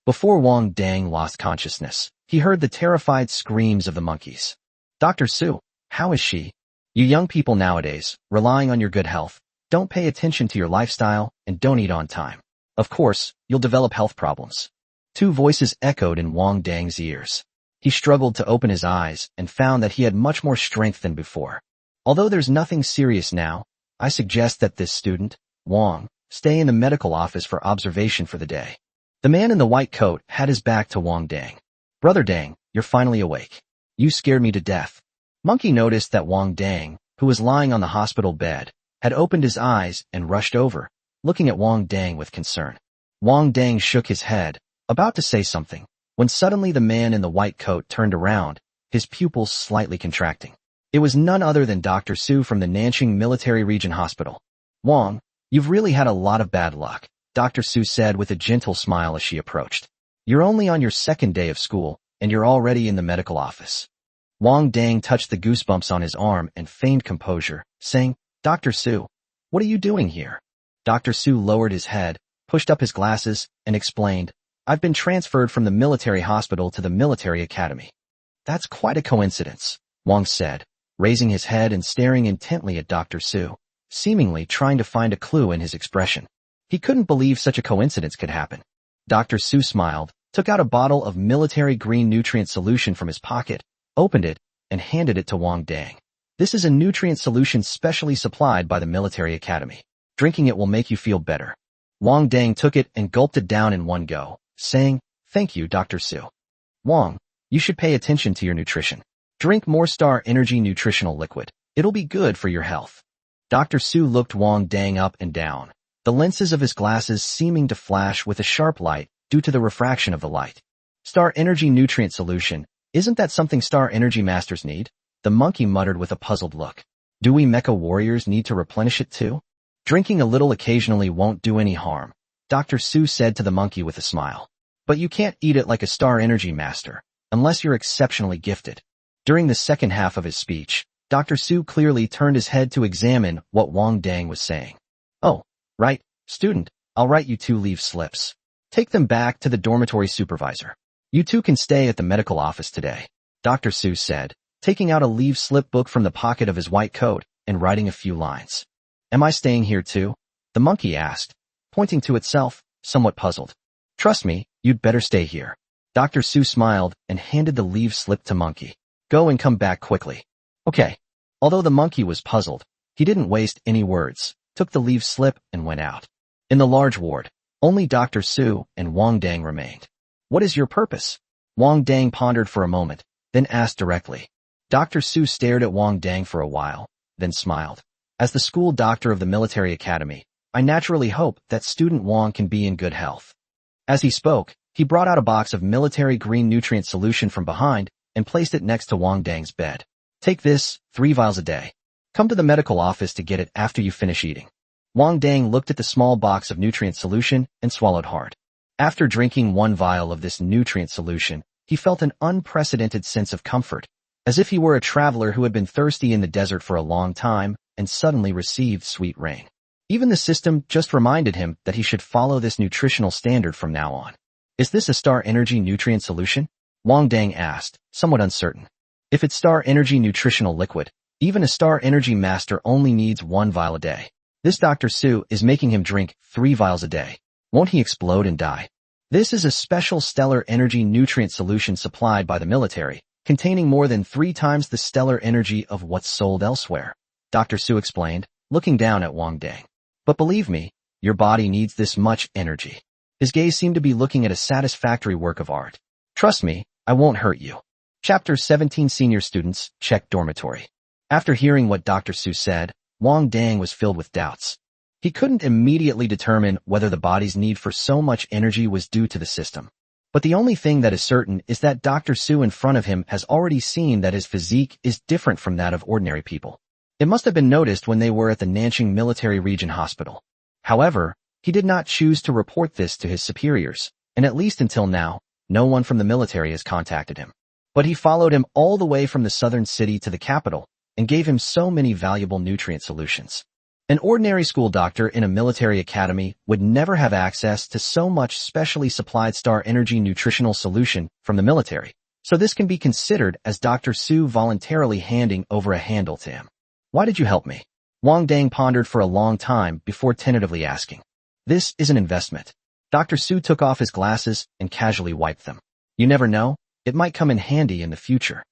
Before Wang Dang lost consciousness, he heard the terrified screams of the monkeys. Dr. Su, how is she? You young people nowadays, relying on your good health, don't pay attention to your lifestyle and don't eat on time. Of course, you'll develop health problems. 2 voices echoed in Wang Dang's ears. He struggled to open his eyes and found that he had much more strength than before. Although there's nothing serious now, I suggest that this student, Wang, stay in the medical office for observation for the day. The man in the white coat had his back to Wang Dang. Brother Dang, you're finally awake. You scared me to death. Monkey noticed that Wang Dang, who was lying on the hospital bed, had opened his eyes and rushed over, looking at Wang Dang with concern. Wang Dang shook his head, about to say something, when suddenly the man in the white coat turned around, his pupils slightly contracting. It was none other than Dr. Su from the Nanjing Military Region Hospital. Wang, you've really had a lot of bad luck, Dr. Su said with a gentle smile as she approached. You're only on your 2nd day of school, and you're already in the medical office. Wang Dang touched the goosebumps on his arm and feigned composure, saying, Dr. Su, what are you doing here? Dr. Su lowered his head, pushed up his glasses, and explained, I've been transferred from the military hospital to the military academy. That's quite a coincidence, Wang said, raising his head and staring intently at Dr. Su, seemingly trying to find a clue in his expression. He couldn't believe such a coincidence could happen. Dr. Su smiled, took out a bottle of military green nutrient solution from his pocket, opened it, and handed it to Wang Dang. This is a nutrient solution specially supplied by the military academy. Drinking it will make you feel better. Wang Dang took it and gulped it down in one go, saying, Thank you, Dr. Su. Wang, you should pay attention to your nutrition. Drink more Star Energy nutritional liquid. It'll be good for your health. Dr. Su looked Wang Dang up and down, the lenses of his glasses seeming to flash with a sharp light due to the refraction of the light. Star Energy nutrient solution, isn't that something Star Energy masters need? The monkey muttered with a puzzled look. Do we mecha warriors need to replenish it too? Drinking a little occasionally won't do any harm, Dr. Su said to the monkey with a smile. But you can't eat it like a Star Energy master, unless you're exceptionally gifted. During the second half of his speech, Dr. Su clearly turned his head to examine what Wang Dang was saying. Oh, right, student, I'll write you 2 leave slips. Take them back to the dormitory supervisor. You 2 can stay at the medical office today, Dr. Su said, taking out a leave slip book from the pocket of his white coat and writing a few lines. Am I staying here too? The monkey asked, pointing to itself, somewhat puzzled. Trust me, you'd better stay here. Dr. Su smiled and handed the leave slip to Monkey. Go and come back quickly. Okay. Although the monkey was puzzled, he didn't waste any words, took the leave slip and went out. In the large ward, only Dr. Su and Wang Dang remained. What is your purpose? Wang Dang pondered for a moment, then asked directly. Dr. Su stared at Wang Dang for a while, then smiled. As the school doctor of the military academy, I naturally hope that student Wang can be in good health. As he spoke, he brought out a box of military green nutrient solution from behind and placed it next to Wang Dang's bed. Take this, 3 vials a day. Come to the medical office to get it after you finish eating. Wang Dang looked at the small box of nutrient solution and swallowed hard. After drinking 1 vial of this nutrient solution, he felt an unprecedented sense of comfort, as if he were a traveler who had been thirsty in the desert for a long time and suddenly received sweet rain. Even the system just reminded him that he should follow this nutritional standard from now on. Is this a Star Energy nutrient solution? Wang Dang asked, somewhat uncertain. If it's Star Energy nutritional liquid, even a Star Energy master only needs 1 vial a day. This Dr. Su is making him drink 3 vials a day. Won't he explode and die? This is a special stellar energy nutrient solution supplied by the military, containing more than 3 times the stellar energy of what's sold elsewhere, Dr. Su explained, looking down at Wang Dang. But believe me, your body needs this much energy. His gaze seemed to be looking at a satisfactory work of art. Trust me, I won't hurt you. Chapter 17 Senior Students, Check Dormitory. After hearing what Dr. Su said, Wang Dang was filled with doubts. He couldn't immediately determine whether the body's need for so much energy was due to the system. But the only thing that is certain is that Dr. Su in front of him has already seen that his physique is different from that of ordinary people. It must have been noticed when they were at the Nanjing Military Region Hospital. However, he did not choose to report this to his superiors, and at least until now, no one from the military has contacted him. But he followed him all the way from the southern city to the capital and gave him so many valuable nutrient solutions. An ordinary school doctor in a military academy would never have access to so much specially supplied Star Energy nutritional solution from the military, so this can be considered as Dr. Su voluntarily handing over a handle to him. Why did you help me? Wang Dang pondered for a long time before tentatively asking. This is an investment. Dr. Su took off his glasses and casually wiped them. You never know, it might come in handy in the future.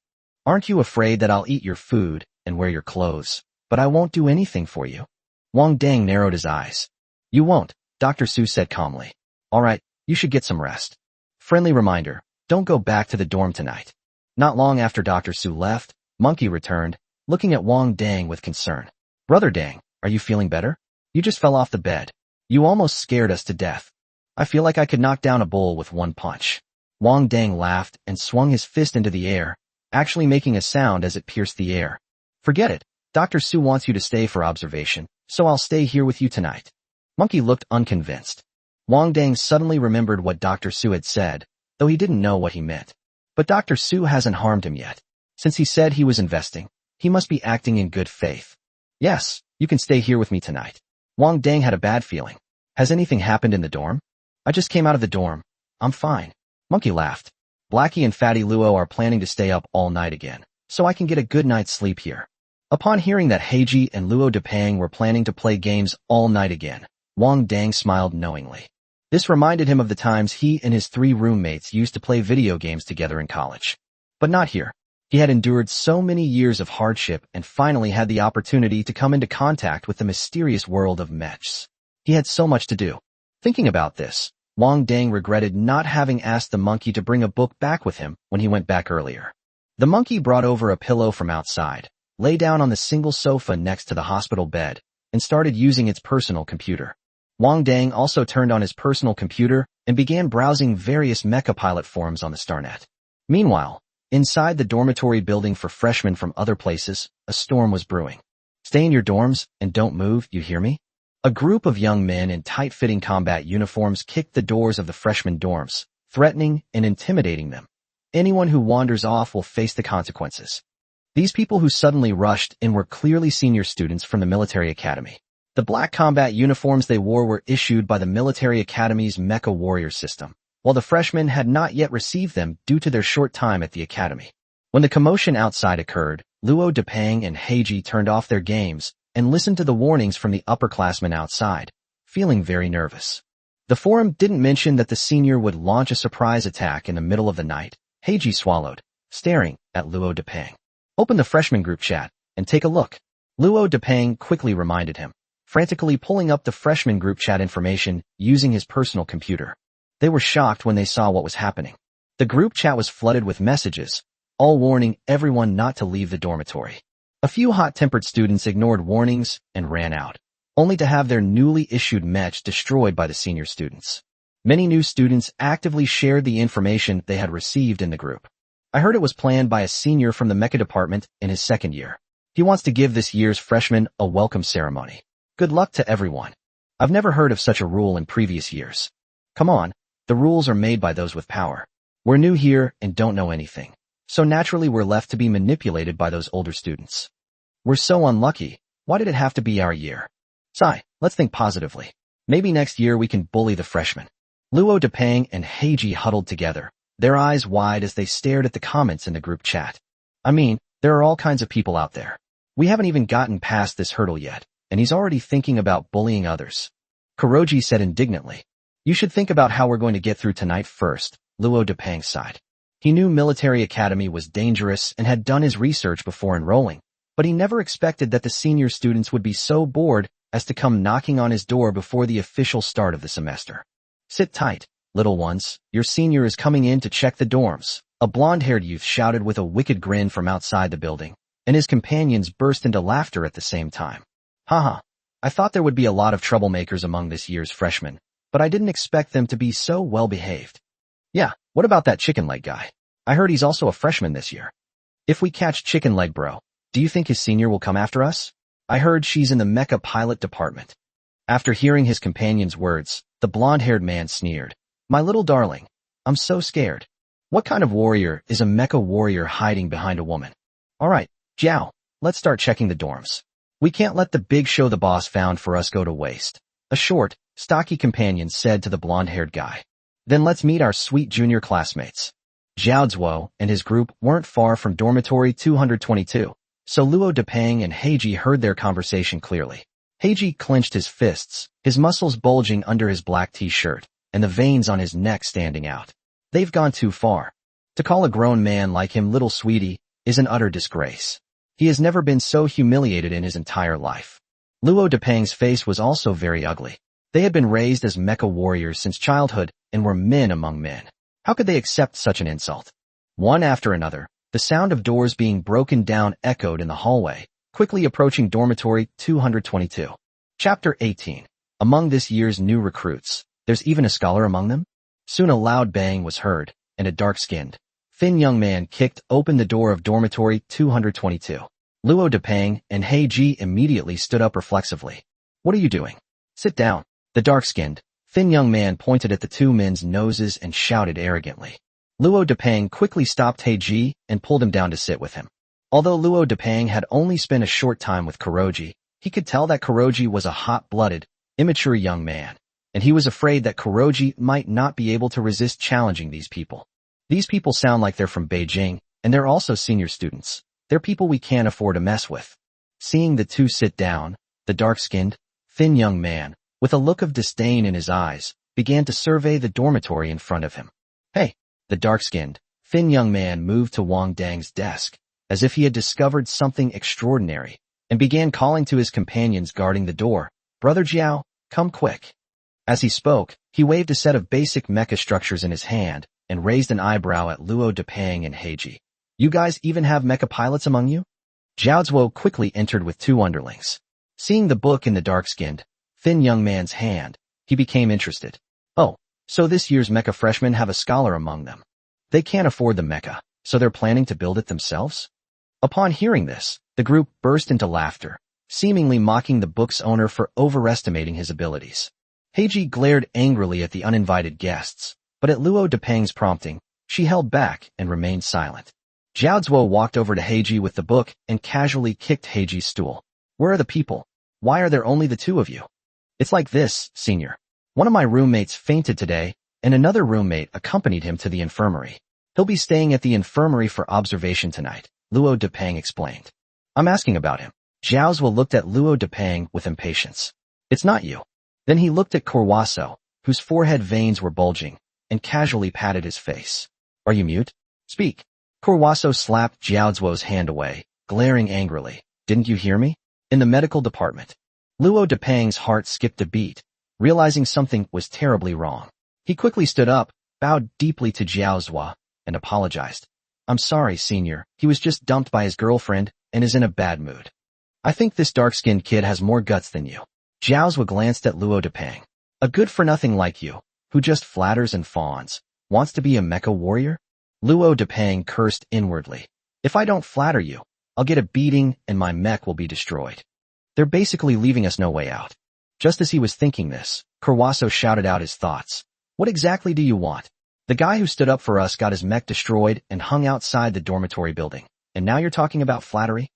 Aren't you afraid that I'll eat your food and wear your clothes, but I won't do anything for you? Wang Dang narrowed his eyes. You won't, Dr. Su said calmly. All right, you should get some rest. Friendly reminder, don't go back to the dorm tonight. Not long after Dr. Su left, Monkey returned, looking at Wang Dang with concern. Brother Dang, are you feeling better? You just fell off the bed. You almost scared us to death. I feel like I could knock down a bull with 1 punch. Wang Dang laughed and swung his fist into the air, actually making a sound as it pierced the air. Forget it. Dr. Su wants you to stay for observation, so I'll stay here with you tonight. Monkey looked unconvinced. Wang Dang suddenly remembered what Dr. Su had said, though he didn't know what he meant. But Dr. Su hasn't harmed him yet. Since he said he was investing, he must be acting in good faith. Yes, you can stay here with me tonight. Wang Dang had a bad feeling. Has anything happened in the dorm? I just came out of the dorm. I'm fine. Monkey laughed. Blackie and Fatty Luo are planning to stay up all night again, so I can get a good night's sleep here. Upon hearing that Heiji and Luo Depang were planning to play games all night again, Wang Dang smiled knowingly. This reminded him of the times he and his 3 roommates used to play video games together in college. But not here. He had endured so many years of hardship and finally had the opportunity to come into contact with the mysterious world of mechs. He had so much to do. Thinking about this, Wang Dang regretted not having asked the monkey to bring a book back with him when he went back earlier. The monkey brought over a pillow from outside, lay down on the single sofa next to the hospital bed, and started using its personal computer. Wang Dang also turned on his personal computer and began browsing various mecha pilot forums on the StarNet. Meanwhile, inside the dormitory building for freshmen from other places, a storm was brewing. Stay in your dorms and don't move, you hear me? A group of young men in tight-fitting combat uniforms kicked the doors of the freshman dorms, threatening and intimidating them. Anyone who wanders off will face the consequences. These people who suddenly rushed in were clearly senior students from the military academy. The black combat uniforms they wore were issued by the military academy's Mecha Warrior system, while the freshmen had not yet received them due to their short time at the academy. When the commotion outside occurred, Luo Depang and Heiji turned off their games and listened to the warnings from the upperclassmen outside, feeling very nervous. The forum didn't mention that the senior would launch a surprise attack in the middle of the night. Heiji swallowed, staring at Luo Depang. Open the freshman group chat and take a look. Luo Depang quickly reminded him, frantically pulling up the freshman group chat information using his personal computer. They were shocked when they saw what was happening. The group chat was flooded with messages, all warning everyone not to leave the dormitory. A few hot-tempered students ignored warnings and ran out. only to have their newly issued match destroyed by the senior students. Many new students actively shared the information they had received in the group. I heard it was planned by a senior from the mecha department in his second year. He wants to give this year's freshmen a welcome ceremony. Good luck to everyone. I've never heard of such a rule in previous years. Come on, the rules are made by those with power. We're new here and don't know anything. So naturally we're left to be manipulated by those older students. We're so unlucky. Why did it have to be our year? Sigh, let's think positively. Maybe next year we can bully the freshmen. Luo Depang and Heiji huddled together, their eyes wide as they stared at the comments in the group chat. I mean, there are all kinds of people out there. We haven't even gotten past this hurdle yet, and he's already thinking about bullying others. Kuroji said indignantly. You should think about how we're going to get through tonight first, Luo Depang sighed. He knew military academy was dangerous and had done his research before enrolling, but he never expected that the senior students would be so bored as to come knocking on his door before the official start of the semester. Sit tight, little ones, your senior is coming in to check the dorms, a blonde-haired youth shouted with a wicked grin from outside the building, and his companions burst into laughter at the same time. Haha, I thought there would be a lot of troublemakers among this year's freshmen, but I didn't expect them to be so well-behaved. Yeah, what about that chicken leg guy? I heard he's also a freshman this year. If we catch chicken leg bro, do you think his senior will come after us? I heard she's in the mecha pilot department. After hearing his companion's words, the blonde-haired man sneered. My little darling, I'm so scared. What kind of warrior is a mecha warrior hiding behind a woman? Alright, Jiao, let's start checking the dorms. We can't let the big show the boss found for us go to waste. A short, stocky companion said to the blonde-haired guy. Then let's meet our sweet junior classmates. Zhao Zuo and his group weren't far from dormitory 222, so Luo Depang and Heiji heard their conversation clearly. Heiji clenched his fists, his muscles bulging under his black t-shirt, and the veins on his neck standing out. They've gone too far. To call a grown man like him little sweetie is an utter disgrace. He has never been so humiliated in his entire life. Luo Depang's face was also very ugly. They had been raised as mecha warriors since childhood and were men among men. How could they accept such an insult? One after another, the sound of doors being broken down echoed in the hallway, quickly approaching dormitory 222. Chapter 18. Among this year's new recruits, there's even a scholar among them? Soon a loud bang was heard, and a dark-skinned, thin young man kicked open the door of dormitory 222. Luo Depang and Heiji immediately stood up reflexively. What are you doing? Sit down. The dark-skinned, thin young man pointed at the two men's noses and shouted arrogantly. Luo Depang quickly stopped Heiji and pulled him down to sit with him. Although Luo Depang had only spent a short time with Kuroji, he could tell that Kuroji was a hot-blooded, immature young man, and he was afraid that Kuroji might not be able to resist challenging these people. These people sound like they're from Beijing, and they're also senior students. They're people we can't afford to mess with. Seeing the two sit down, the dark-skinned, thin young man, with a look of disdain in his eyes, began to survey the dormitory in front of him. Hey, the dark-skinned, thin young man moved to Wang Dang's desk, as if he had discovered something extraordinary, and began calling to his companions guarding the door. Brother Jiao, come quick. As he spoke, he waved a set of basic mecha structures in his hand, and raised an eyebrow at Luo Depang and Heiji. You guys even have mecha pilots among you? Zhao Zuo quickly entered with two underlings. Seeing the book in the dark-skinned, thin young man's hand, he became interested. Oh, so this year's mecha freshmen have a scholar among them. They can't afford the mecha, so they're planning to build it themselves? Upon hearing this, the group burst into laughter, seemingly mocking the book's owner for overestimating his abilities. Heiji glared angrily at the uninvited guests, but at Luo Depang's prompting, she held back and remained silent. Zhao Zuo walked over to Heiji with the book and casually kicked Heiji's stool. Where are the people? Why are there only the two of you? It's like this, senior. One of my roommates fainted today, and another roommate accompanied him to the infirmary. He'll be staying at the infirmary for observation tonight, Luo Depang explained. I'm asking about him. Zhao Zuo looked at Luo Depang with impatience. It's not you. Then he looked at Kurwaso, whose forehead veins were bulging, and casually patted his face. Are you mute? Speak. Kurwaso slapped Zhao Zuo's hand away, glaring angrily. Didn't you hear me? In the medical department. Luo Depang's heart skipped a beat, realizing something was terribly wrong. He quickly stood up, bowed deeply to Zhao Zuo, and apologized. I'm sorry, senior. He was just dumped by his girlfriend and is in a bad mood. I think this dark-skinned kid has more guts than you. Zhao glanced at Luo Depeng. A good-for-nothing like you, who just flatters and fawns, wants to be a mecha warrior? Luo Depeng cursed inwardly. If I don't flatter you, I'll get a beating and my mech will be destroyed. They're basically leaving us no way out. Just as he was thinking this, Kurwaso shouted out his thoughts. What exactly do you want? The guy who stood up for us got his mech destroyed and hung outside the dormitory building, and now you're talking about flattery?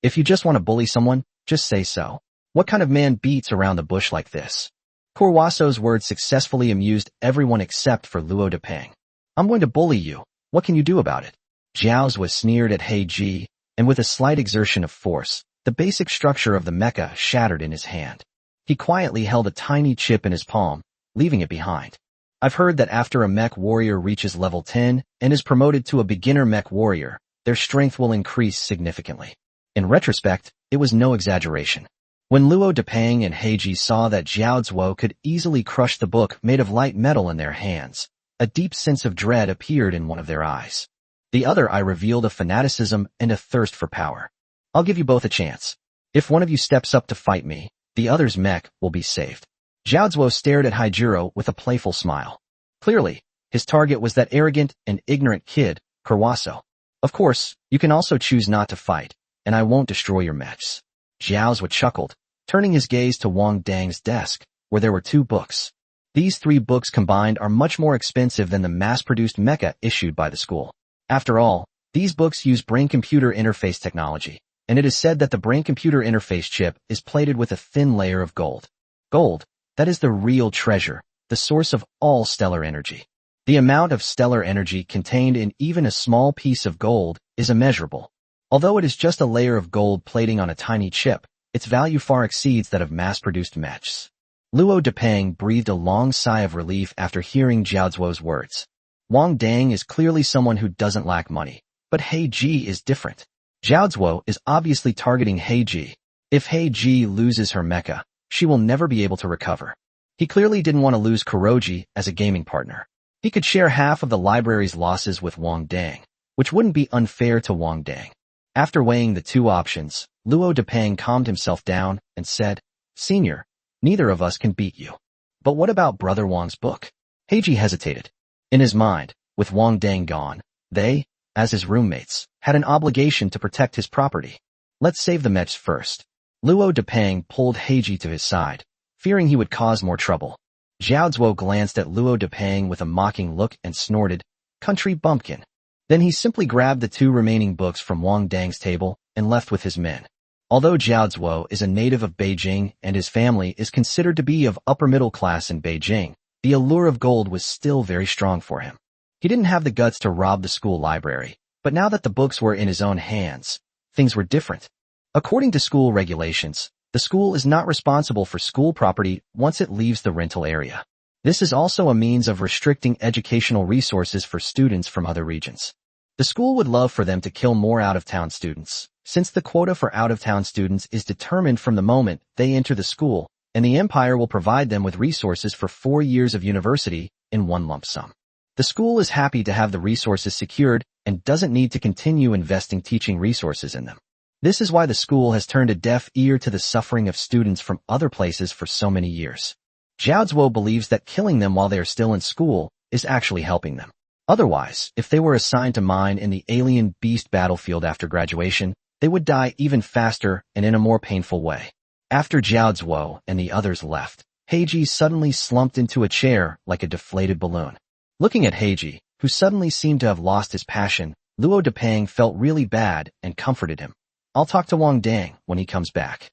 If you just want to bully someone, just say so. What kind of man beats around the bush like this? Kurwaso's words successfully amused everyone except for Luo Depeng. I'm going to bully you. What can you do about it? Zhao was sneered at Heiji, and with a slight exertion of force, the basic structure of the mecha shattered in his hand. He quietly held a tiny chip in his palm, leaving it behind. I've heard that after a mech warrior reaches level 10 and is promoted to a beginner mech warrior, their strength will increase significantly. In retrospect, it was no exaggeration. When Luo Depeng and Heiji saw that Zhao Zuo could easily crush the book made of light metal in their hands, a deep sense of dread appeared in one of their eyes. The other eye revealed a fanaticism and a thirst for power. I'll give you both a chance. If one of you steps up to fight me, the other's mech will be saved. Zhao Zuo stared at Haijiro with a playful smile. Clearly, his target was that arrogant and ignorant kid, Kurwaso. Of course, you can also choose not to fight, and I won't destroy your mechs. Zhao Zuo chuckled, turning his gaze to Wang Dang's desk, where there were 2 books. These 3 books combined are much more expensive than the mass-produced mecha issued by the school. After all, these books use brain-computer interface technology, and it is said that the brain-computer interface chip is plated with a thin layer of gold. Gold, that is the real treasure, the source of all stellar energy. The amount of stellar energy contained in even a small piece of gold is immeasurable. Although it is just a layer of gold plating on a tiny chip, its value far exceeds that of mass-produced mechs. Luo Depeng breathed a long sigh of relief after hearing Zhao Zuo's words. Wang Dang is clearly someone who doesn't lack money, but Heiji is different. Zhao Zuo is obviously targeting Heiji. If Heiji loses her mecha, she will never be able to recover. He clearly didn't want to lose Kuroji as a gaming partner. He could share half of the library's losses with Wang Dang, which wouldn't be unfair to Wang Dang. After weighing the 2 options, Luo Depeng calmed himself down and said, Senior, neither of us can beat you. But what about Brother Wang's book? Heiji hesitated. In his mind, with Wang Dang gone, they, as his roommates, had an obligation to protect his property. Let's save the mechs first. Luo Depeng pulled Heiji to his side, fearing he would cause more trouble. Zhao Zuo glanced at Luo Depeng with a mocking look and snorted, Country bumpkin. Then he simply grabbed the 2 remaining books from Wang Dang's table and left with his men. Although Zhao Zuo is a native of Beijing and his family is considered to be of upper middle class in Beijing, the allure of gold was still very strong for him. He didn't have the guts to rob the school library, but now that the books were in his own hands, things were different. According to school regulations, the school is not responsible for school property once it leaves the rental area. This is also a means of restricting educational resources for students from other regions. The school would love for them to kill more out-of-town students, since the quota for out-of-town students is determined from the moment they enter the school, and the empire will provide them with resources for 4 years of university in one lump sum. The school is happy to have the resources secured and doesn't need to continue investing teaching resources in them. This is why the school has turned a deaf ear to the suffering of students from other places for so many years. Zhao Zuo believes that killing them while they are still in school is actually helping them. Otherwise, if they were assigned to mine in the alien beast battlefield after graduation, they would die even faster and in a more painful way. After Zhao Zuo and the others left, Heiji suddenly slumped into a chair like a deflated balloon. Looking at Heiji, who suddenly seemed to have lost his passion, Luo Depeng felt really bad and comforted him. I'll talk to Wang Dang when he comes back.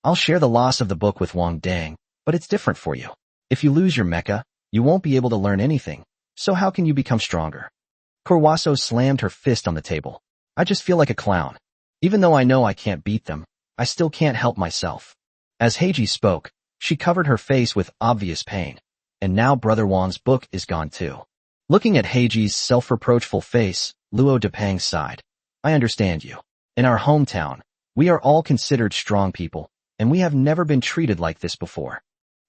I'll share the loss of the book with Wang Dang, but it's different for you. If you lose your mecha, you won't be able to learn anything, so how can you become stronger? Kurwaso slammed her fist on the table. I just feel like a clown. Even though I know I can't beat them, I still can't help myself. As Heiji spoke, she covered her face with obvious pain, and now Brother Wang's book is gone too. Looking at Heiji's self-reproachful face, Luo Depeng sighed. I understand you. In our hometown, we are all considered strong people, and we have never been treated like this before.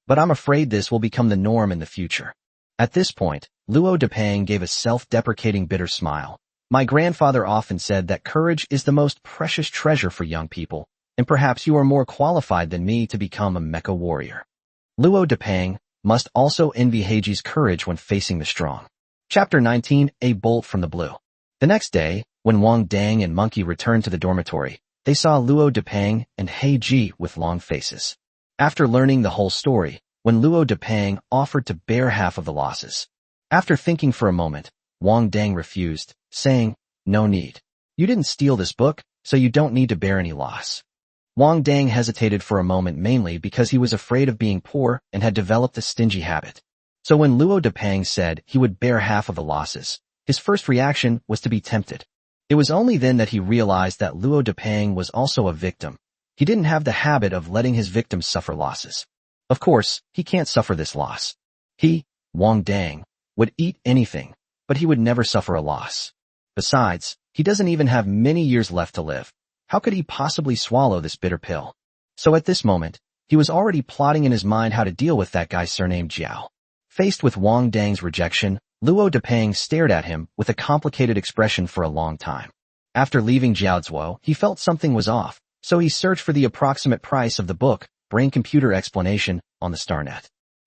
But I'm afraid this will become the norm in the future. At this point, Luo Depeng gave a self-deprecating bitter smile. My grandfather often said that courage is the most precious treasure for young people, and perhaps you are more qualified than me to become a mecha warrior. Luo Depang must also envy Heiji's courage when facing the strong. Chapter 19, A Bolt from the Blue. The next day, when Wang Dang and Monkey returned to the dormitory, they saw Luo Depang and Heiji with long faces. After learning the whole story, when Luo Depang offered to bear half of the losses. After thinking for a moment, Wang Dang refused, saying, "No need. You didn't steal this book, so you don't need to bear any loss." Wang Dang hesitated for a moment mainly because he was afraid of being poor and had developed a stingy habit. So when Luo Depang said he would bear half of the losses, his first reaction was to be tempted. It was only then that he realized that Luo Depang was also a victim. He didn't have the habit of letting his victims suffer losses. Of course, he can't suffer this loss. He, Wang Dang, would eat anything, but he would never suffer a loss. Besides, he doesn't even have many years left to live. How could he possibly swallow this bitter pill? So at this moment, he was already plotting in his mind how to deal with that guy surnamed Jiao. Faced with Wang Dang's rejection, Luo Depang stared at him with a complicated expression for a long time. After leaving Jiaozuo, he felt something was off, so he searched for the approximate price of the book, Brain Computer Explanation, on the StarNet.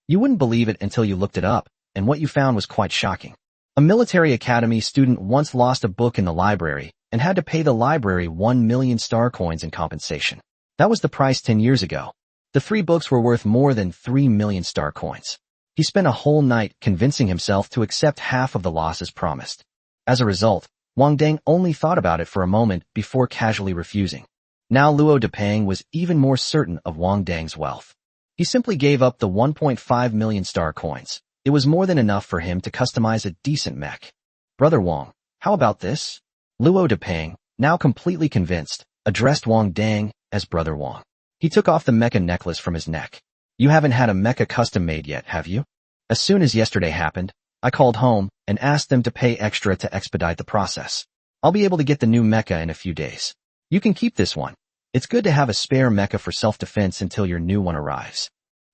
You wouldn't believe it until you looked it up, and what you found was quite shocking. A military academy student once lost a book in the library and had to pay the library 1 million star coins in compensation. That was the price 10 years ago. The 3 books were worth more than 3 million star coins. He spent a whole night convincing himself to accept half of the losses promised. As a result, Wang Dang only thought about it for a moment before casually refusing. Now Luo Depang was even more certain of Wang Dang's wealth. He simply gave up the 1.5 million star coins. It was more than enough for him to customize a decent mech. "Brother Wang, how about this?" Luo Depang, now completely convinced, addressed Wang Dang as Brother Wang. He took off the mecha necklace from his neck. "You haven't had a mecha custom made yet, have you?" "As soon as yesterday happened, I called home and asked them to pay extra to expedite the process. I'll be able to get the new mecha in a few days. You can keep this one. It's good to have a spare mecha for self-defense until your new one arrives,"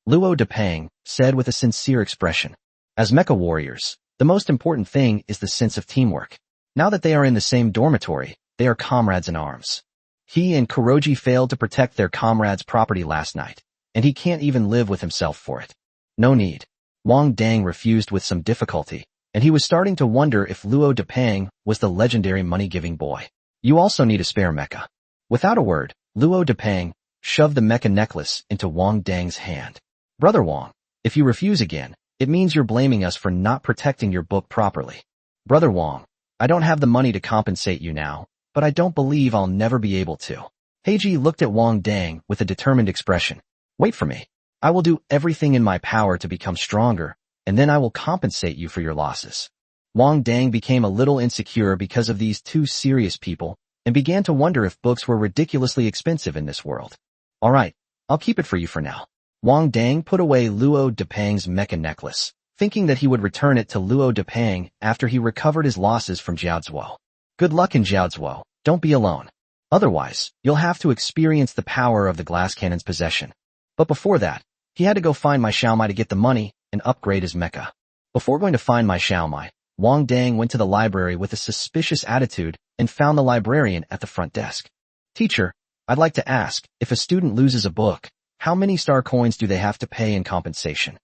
Luo Depang said with a sincere expression. As mecha warriors, the most important thing is the sense of teamwork. Now that they are in the same dormitory, they are comrades in arms. He and Kuroji failed to protect their comrade's property last night, and he can't even live with himself for it. No need. Wang Dang refused with some difficulty, and he was starting to wonder if Luo Depang was the legendary money-giving boy. "You also need a spare mecha." Without a word, Luo Depang shoved the mecha necklace into Wang Dang's hand. "Brother Wang, if you refuse again, it means you're blaming us for not protecting your book properly. Brother Wang, I don't have the money to compensate you now, but I don't believe I'll never be able to." Heiji looked at Wang Dang with a determined expression. "Wait for me. I will do everything in my power to become stronger, and then I will compensate you for your losses." Wang Dang became a little insecure because of these two serious people and began to wonder if books were ridiculously expensive in this world. "All right, I'll keep it for you for now." Wang Dang put away Luo Depang's mecha necklace, thinking that he would return it to Luo Depang after he recovered his losses from Jiaozuo. "Good luck in Jiaozuo. Don't be alone. Otherwise, you'll have to experience the power of the glass cannon's possession." But before that, he had to go find Mai Xiaomai to get the money and upgrade his mecha. Before going to find Mai Xiaomai, Wang Dang went to the library with a suspicious attitude and found the librarian at the front desk. "Teacher, I'd like to ask, if a student loses a book, how many star coins do they have to pay in compensation?"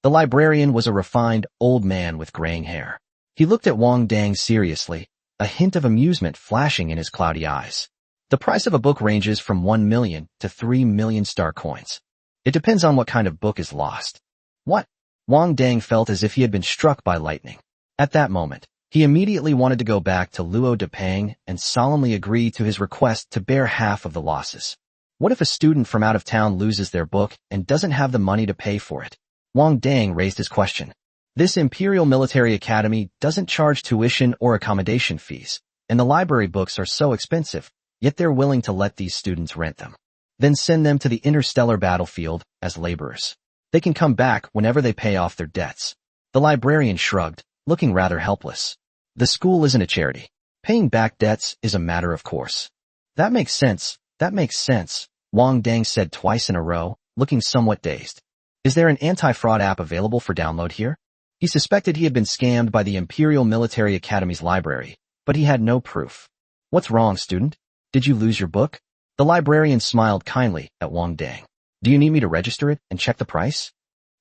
The librarian was a refined, old man with graying hair. He looked at Wang Dang seriously, a hint of amusement flashing in his cloudy eyes. "The price of a book ranges from 1 million to 3 million star coins. It depends on what kind of book is lost." "What?" Wang Dang felt as if he had been struck by lightning. At that moment, he immediately wanted to go back to Luo Depang and solemnly agree to his request to bear half of the losses. What if a student from out of town loses their book and doesn't have the money to pay for it? Wang Dang raised his question. This Imperial Military Academy doesn't charge tuition or accommodation fees, and the library books are so expensive, yet they're willing to let these students rent them. Then send them to the interstellar battlefield as laborers. They can come back whenever they pay off their debts. The librarian shrugged, looking rather helpless. "The school isn't a charity. Paying back debts is a matter of course." That makes sense, Wang Dang said twice in a row, looking somewhat dazed. "Is there an anti-fraud app available for download here?" He suspected he had been scammed by the Imperial Military Academy's library, but he had no proof. "What's wrong, student? Did you lose your book?" The librarian smiled kindly at Wang Dang. Do you need me to register it and check the price?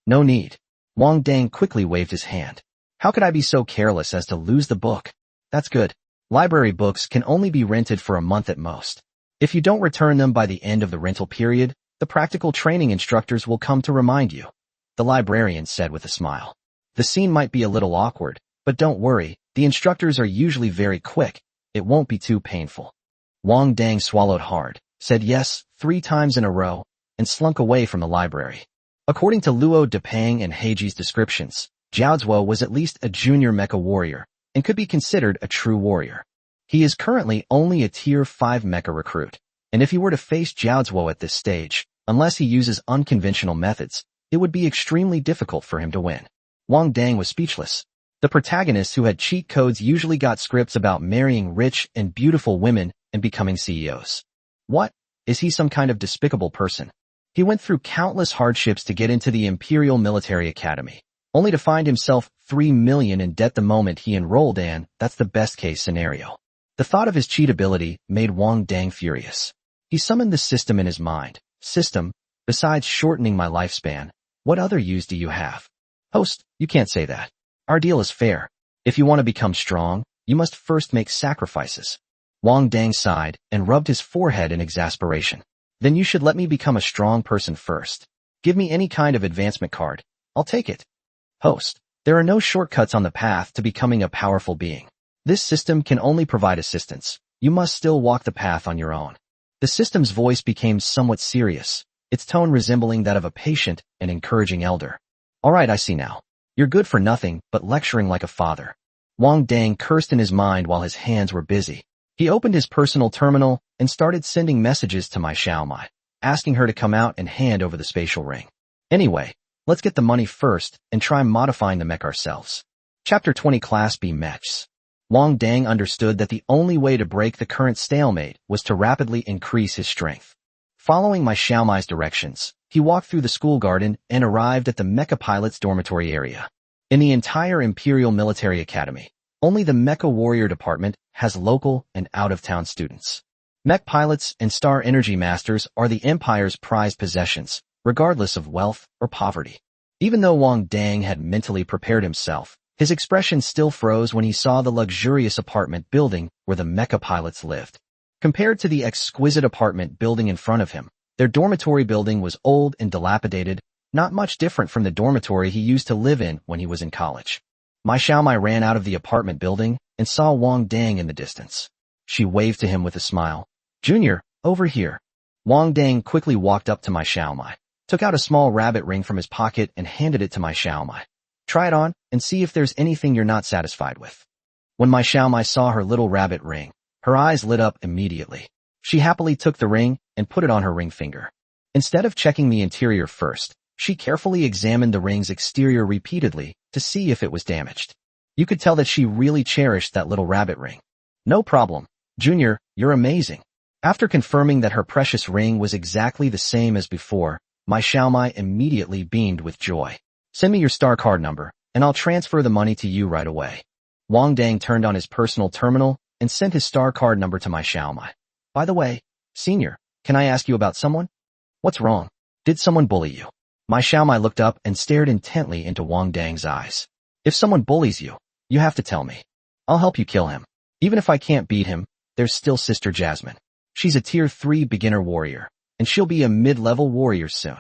No need. Wang Dang quickly waved his hand. How could I be so careless as to lose the book? That's good. Library books can only be rented for a month at most. If you don't return them by the end of the rental period, the practical training instructors will come to remind you, the librarian said with a smile. The scene might be a little awkward, but don't worry, the instructors are usually very quick. It won't be too painful. Wang Dang swallowed hard, said yes 3 times in a row, and slunk away from the library. According to Luo Depang and Heiji's descriptions, Zhao Zuo was at least a junior mecha warrior, and could be considered a true warrior. He is currently only a tier 5 mecha recruit, and if he were to face Zhao Zuo at this stage, unless he uses unconventional methods, it would be extremely difficult for him to win. Wang Dang was speechless. The protagonists who had cheat codes usually got scripts about marrying rich and beautiful women and becoming CEOs. What? Is he some kind of despicable person? He went through countless hardships to get into the Imperial Military Academy, only to find himself 3 million in debt the moment he enrolled, and that's the best case scenario. The thought of his cheat ability made Wang Dang furious. He summoned the system in his mind. System, besides shortening my lifespan, what other use do you have? Host, you can't say that. Our deal is fair. If you want to become strong, you must first make sacrifices. Wang Dang sighed and rubbed his forehead in exasperation. Then you should let me become a strong person first. Give me any kind of advancement card. I'll take it. Host, there are no shortcuts on the path to becoming a powerful being. This system can only provide assistance. You must still walk the path on your own. The system's voice became somewhat serious, its tone resembling that of a patient and encouraging elder. All right, I see now. You're good for nothing but lecturing like a father. Wang Dang cursed in his mind while his hands were busy. He opened his personal terminal and started sending messages to Mai Xiaomai, asking her to come out and hand over the spatial ring. Anyway, let's get the money first and try modifying the mech ourselves. Chapter 20 Class B Mechs. Wang Dang understood that the only way to break the current stalemate was to rapidly increase his strength. Following Mai Xiaomai's directions, he walked through the school garden and arrived at the Mecha Pilot's dormitory area. In the entire Imperial Military Academy, only the Mecha Warrior Department has local and out-of-town students. Mech Pilots and Star Energy Masters are the Empire's prized possessions, regardless of wealth or poverty. Even though Wang Dang had mentally prepared himself, his expression still froze when he saw the luxurious apartment building where the Mecha Pilots lived. Compared to the exquisite apartment building in front of him, their dormitory building was old and dilapidated, not much different from the dormitory he used to live in when he was in college. Mai Xiaomai ran out of the apartment building and saw Wang Dang in the distance. She waved to him with a smile. Junior, over here. Wang Dang quickly walked up to Mai Xiaomai, took out a small rabbit ring from his pocket and handed it to Mai Xiaomai. Try it on and see if there's anything you're not satisfied with. When Mai Xiaomai saw her little rabbit ring, her eyes lit up immediately. She happily took the ring and put it on her ring finger. Instead of checking the interior first, she carefully examined the ring's exterior repeatedly to see if it was damaged. You could tell that she really cherished that little rabbit ring. No problem. Junior, you're amazing. After confirming that her precious ring was exactly the same as before, Mai Xiaomai immediately beamed with joy. Send me your star card number, and I'll transfer the money to you right away. Wang Dang turned on his personal terminal and sent his star card number to Mai Xiaomai. By the way, Senior, can I ask you about someone? What's wrong? Did someone bully you? Mai Xiaomai looked up and stared intently into Wang Dang's eyes. If someone bullies you, you have to tell me. I'll help you kill him. Even if I can't beat him, there's still Sister Jasmine. She's a tier 3 beginner warrior, and she'll be a mid-level warrior soon.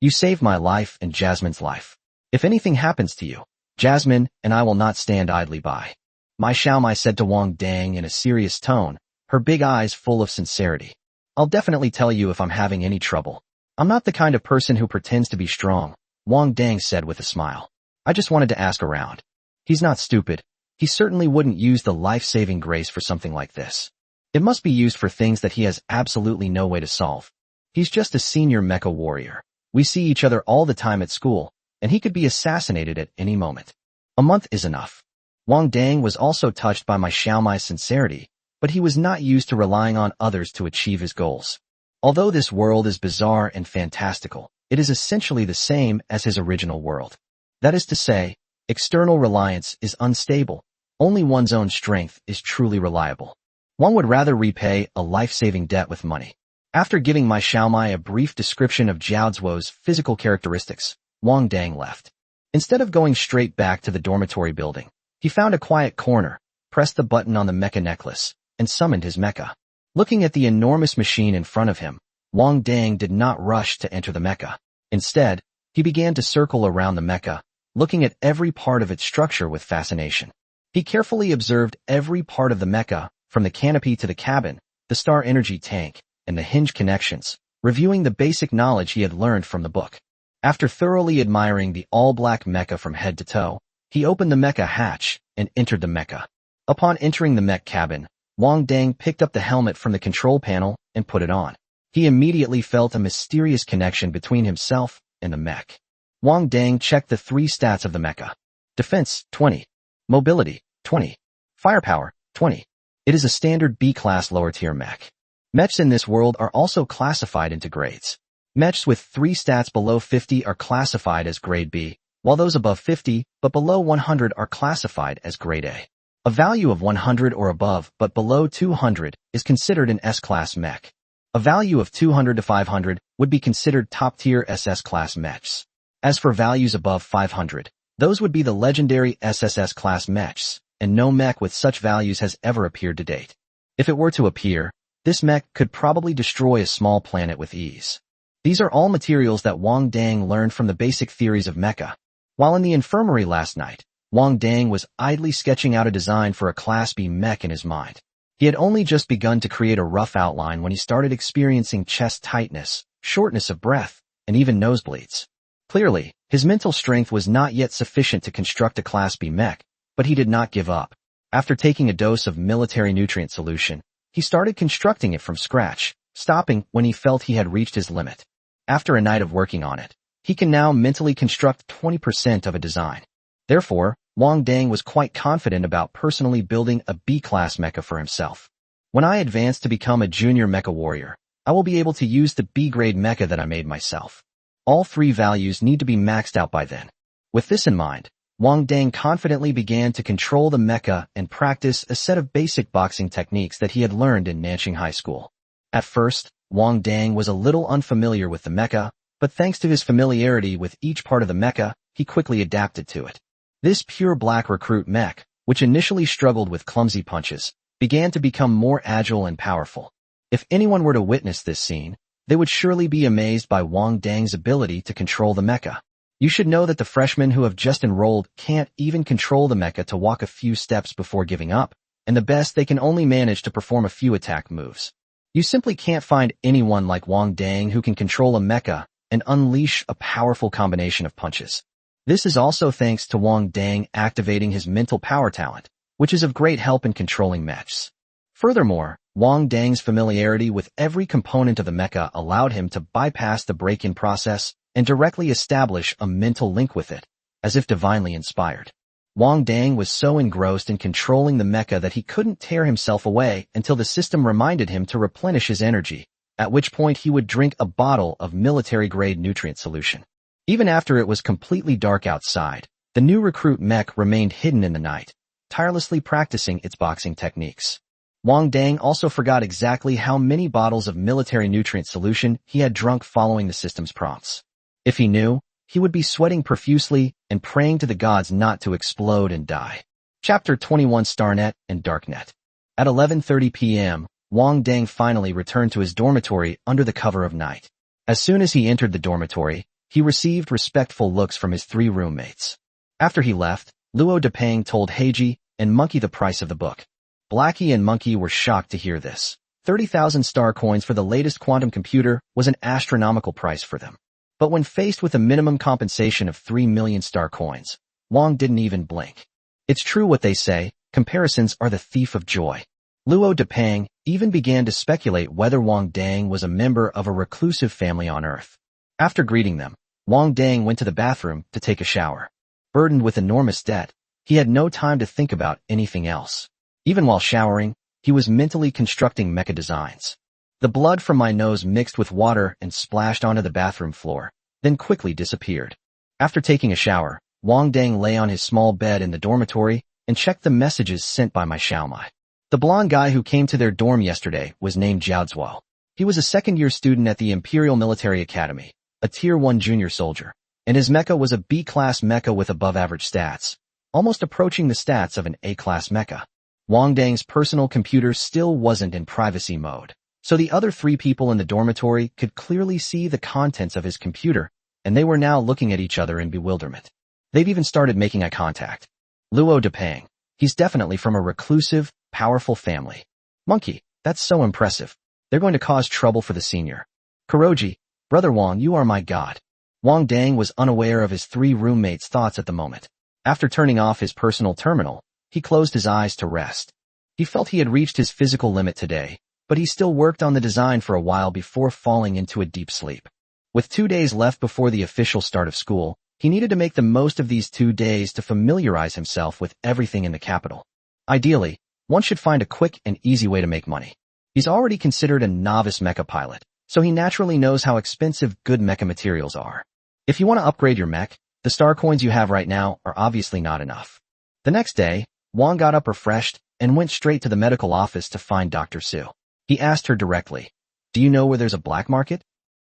You saved my life and Jasmine's life. If anything happens to you, Jasmine and I will not stand idly by. Mai Xiaomai said to Wang Dang in a serious tone, her big eyes full of sincerity. I'll definitely tell you if I'm having any trouble. I'm not the kind of person who pretends to be strong, Wang Dang said with a smile. I just wanted to ask around. He's not stupid. He certainly wouldn't use the life-saving grace for something like this. It must be used for things that he has absolutely no way to solve. He's just a senior mecha warrior. We see each other all the time at school, and he could be assassinated at any moment. A month is enough. Wang Dang was also touched by Mai Xiaomai's sincerity, but he was not used to relying on others to achieve his goals. Although this world is bizarre and fantastical, it is essentially the same as his original world. That is to say, external reliance is unstable. Only one's own strength is truly reliable. One would rather repay a life-saving debt with money. After giving my Xiaomai a brief description of Jiao Zuo's physical characteristics, Wang Dang left. Instead of going straight back to the dormitory building, he found a quiet corner, pressed the button on the mecha necklace, and summoned his mecha. Looking at the enormous machine in front of him, Wang Dang did not rush to enter the mecha. Instead, he began to circle around the mecha, looking at every part of its structure with fascination. He carefully observed every part of the mecha, from the canopy to the cabin, the star energy tank, and the hinge connections, reviewing the basic knowledge he had learned from the book. After thoroughly admiring the all-black mecha from head to toe, he opened the mecha hatch and entered the mecha. Upon entering the mech cabin, Wang Dang picked up the helmet from the control panel and put it on. He immediately felt a mysterious connection between himself and the mech. Wang Dang checked the 3 stats of the mecha. Defense, 20. Mobility, 20. Firepower, 20. It is a standard B-class lower-tier mech. Mechs in this world are also classified into grades. Mechs with 3 stats below 50 are classified as grade B, while those above 50 but below 100 are classified as grade A. A value of 100 or above but below 200 is considered an S-class mech. A value of 200 to 500 would be considered top-tier SS-class mechs. As for values above 500, those would be the legendary SSS-class mechs, and no mech with such values has ever appeared to date. If it were to appear, this mech could probably destroy a small planet with ease. These are all materials that Wang Dang learned from the basic theories of mecha. While in the infirmary last night, Wang Dang was idly sketching out a design for a Class B mech in his mind. He had only just begun to create a rough outline when he started experiencing chest tightness, shortness of breath, and even nosebleeds. Clearly, his mental strength was not yet sufficient to construct a Class B mech, but he did not give up. After taking a dose of military nutrient solution, he started constructing it from scratch, stopping when he felt he had reached his limit. After a night of working on it, he can now mentally construct 20% of a design. Therefore, Wang Dang was quite confident about personally building a B-class mecha for himself. When I advance to become a junior mecha warrior, I will be able to use the B-grade mecha that I made myself. All 3 values need to be maxed out by then. With this in mind, Wang Dang confidently began to control the mecha and practice a set of basic boxing techniques that he had learned in Nanxing High School. At first, Wang Dang was a little unfamiliar with the mecha, but thanks to his familiarity with each part of the mecha, he quickly adapted to it. This pure black recruit mech, which initially struggled with clumsy punches, began to become more agile and powerful. If anyone were to witness this scene, they would surely be amazed by Wang Dang's ability to control the mecha. You should know that the freshmen who have just enrolled can't even control the mecha to walk a few steps before giving up, and the best they can only manage to perform a few attack moves. You simply can't find anyone like Wang Dang who can control a mecha and unleash a powerful combination of punches. This is also thanks to Wang Dang activating his mental power talent, which is of great help in controlling mechs. Furthermore, Wang Dang's familiarity with every component of the mecha allowed him to bypass the break-in process and directly establish a mental link with it, as if divinely inspired. Wang Dang was so engrossed in controlling the mecha that he couldn't tear himself away until the system reminded him to replenish his energy, at which point he would drink a bottle of military-grade nutrient solution. Even after it was completely dark outside, the new recruit mech remained hidden in the night, tirelessly practicing its boxing techniques. Wang Dang also forgot exactly how many bottles of military nutrient solution he had drunk following the system's prompts. If he knew, he would be sweating profusely and praying to the gods not to explode and die. Chapter 21 Starnet and Darknet. At 11:30 p.m., Wang Dang finally returned to his dormitory under the cover of night. As soon as he entered the dormitory, he received respectful looks from his 3 roommates. After he left, Luo Depeng told Heiji and Monkey the price of the book. Blackie and Monkey were shocked to hear this. 30,000 star coins for the latest quantum computer was an astronomical price for them. But when faced with a minimum compensation of 3 million star coins, Wang didn't even blink. It's true what they say, comparisons are the thief of joy. Luo Depeng even began to speculate whether Wang Dang was a member of a reclusive family on Earth. After greeting them, Wang Dang went to the bathroom to take a shower. Burdened with enormous debt, he had no time to think about anything else. Even while showering, he was mentally constructing mecha designs. The blood from my nose mixed with water and splashed onto the bathroom floor, then quickly disappeared. After taking a shower, Wang Dang lay on his small bed in the dormitory and checked the messages sent by my Xiaomai. The blonde guy who came to their dorm yesterday was named Jiao Zuo. He was a second-year student at the Imperial Military Academy, a Tier 1 junior soldier, and his mecha was a B-class mecha with above-average stats, almost approaching the stats of an A-class mecha. Wang Dang's personal computer still wasn't in privacy mode, so the other three people in the dormitory could clearly see the contents of his computer, and they were now looking at each other in bewilderment. They've even started making eye contact. Luo Depang. He's definitely from a reclusive, powerful family. Monkey, that's so impressive. They're going to cause trouble for the senior. Kuroji, Brother Wang, you are my god. Wang Dang was unaware of his three roommates' thoughts at the moment. After turning off his personal terminal, he closed his eyes to rest. He felt he had reached his physical limit today, but he still worked on the design for a while before falling into a deep sleep. With 2 days left before the official start of school, he needed to make the most of these 2 days to familiarize himself with everything in the capital. Ideally, one should find a quick and easy way to make money. He's already considered a novice mecha pilot, so he naturally knows how expensive good mecha materials are. If you want to upgrade your mech, the star coins you have right now are obviously not enough. The next day, Wang got up refreshed and went straight to the medical office to find Dr. Su. He asked her directly, "Do you know where there's a black market?"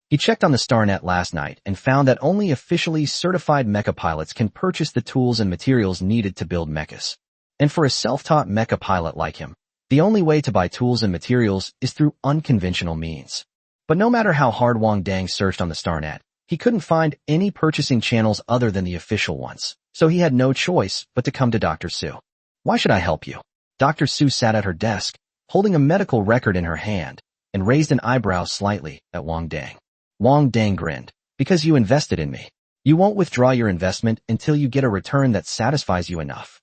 He checked on the StarNet last night and found that only officially certified mecha pilots can purchase the tools and materials needed to build mechas. And for a self-taught mecha pilot like him, the only way to buy tools and materials is through unconventional means. But no matter how hard Wang Dang searched on the StarNet, he couldn't find any purchasing channels other than the official ones, so he had no choice but to come to Dr. Su. "Why should I help you?" Dr. Su sat at her desk, holding a medical record in her hand, and raised an eyebrow slightly at Wang Dang. Wang Dang grinned, "Because you invested in me. You won't withdraw your investment until you get a return that satisfies you enough.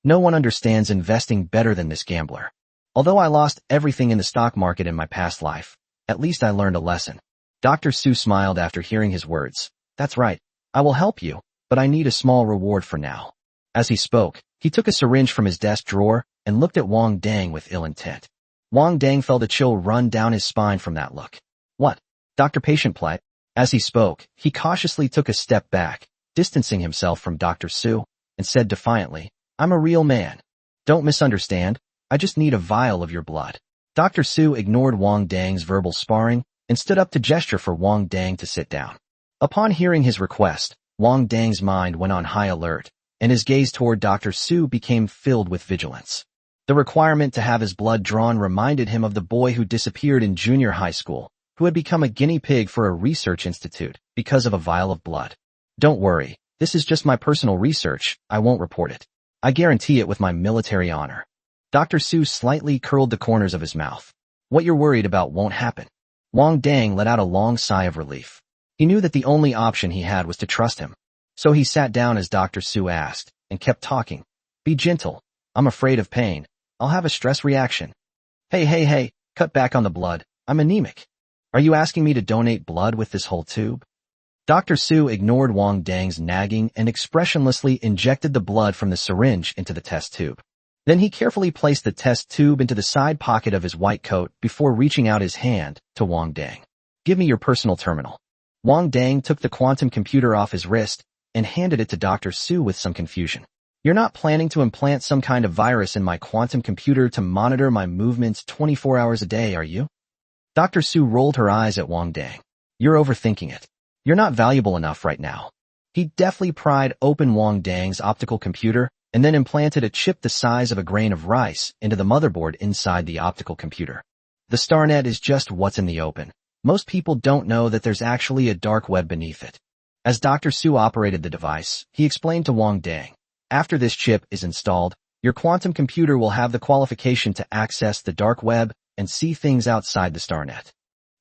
No one understands investing better than this gambler. Although I lost everything in the stock market in my past life, at least I learned a lesson." Dr. Su smiled after hearing his words. "That's right. I will help you, but I need a small reward for now." As he spoke, he took a syringe from his desk drawer and looked at Wang Dang with ill intent. Wang Dang felt a chill run down his spine from that look. "What? Dr. Patient Play?" As he spoke, he cautiously took a step back, distancing himself from Dr. Su, and said defiantly, "I'm a real man. Don't misunderstand. I just need a vial of your blood." Dr. Su ignored Wang Dang's verbal sparring and stood up to gesture for Wang Dang to sit down. Upon hearing his request, Wang Dang's mind went on high alert, and his gaze toward Dr. Su became filled with vigilance. The requirement to have his blood drawn reminded him of the boy who disappeared in junior high school, who had become a guinea pig for a research institute because of a vial of blood. "Don't worry, this is just my personal research. I won't report it. I guarantee it with my military honor." Dr. Su slightly curled the corners of his mouth. "What you're worried about won't happen." Wang Dang let out a long sigh of relief. He knew that the only option he had was to trust him. So he sat down as Dr. Su asked, and kept talking. "Be gentle. I'm afraid of pain. I'll have a stress reaction." Hey, cut back on the blood. I'm anemic. Are you asking me to donate blood with this whole tube?" Dr. Su ignored Wang Dang's nagging and expressionlessly injected the blood from the syringe into the test tube. Then he carefully placed the test tube into the side pocket of his white coat before reaching out his hand to Wang Dang. "Give me your personal terminal." Wang Dang took the quantum computer off his wrist and handed it to Dr. Su with some confusion. "You're not planning to implant some kind of virus in my quantum computer to monitor my movements 24 hours a day, are you?" Dr. Su rolled her eyes at Wang Dang. "You're overthinking it. You're not valuable enough right now." He deftly pried open Wang Dang's optical computer and then implanted a chip the size of a grain of rice into the motherboard inside the optical computer. The StarNet is just what's in the open. Most people don't know that there's actually a dark web beneath it. As Dr. Su operated the device, he explained to Wang Dang, "After this chip is installed, your quantum computer will have the qualification to access the dark web and see things outside the StarNet.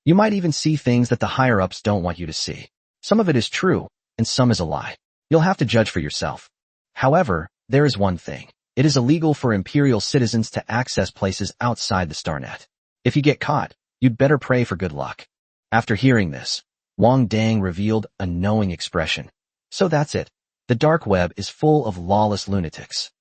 You might even see things that the higher-ups don't want you to see. Some of it is true, and some is a lie. You'll have to judge for yourself. However, there is one thing. It is illegal for Imperial citizens to access places outside the StarNet. If you get caught, you'd better pray for good luck." After hearing this, Wang Dang revealed a knowing expression. "So that's it. The dark web is full of lawless lunatics."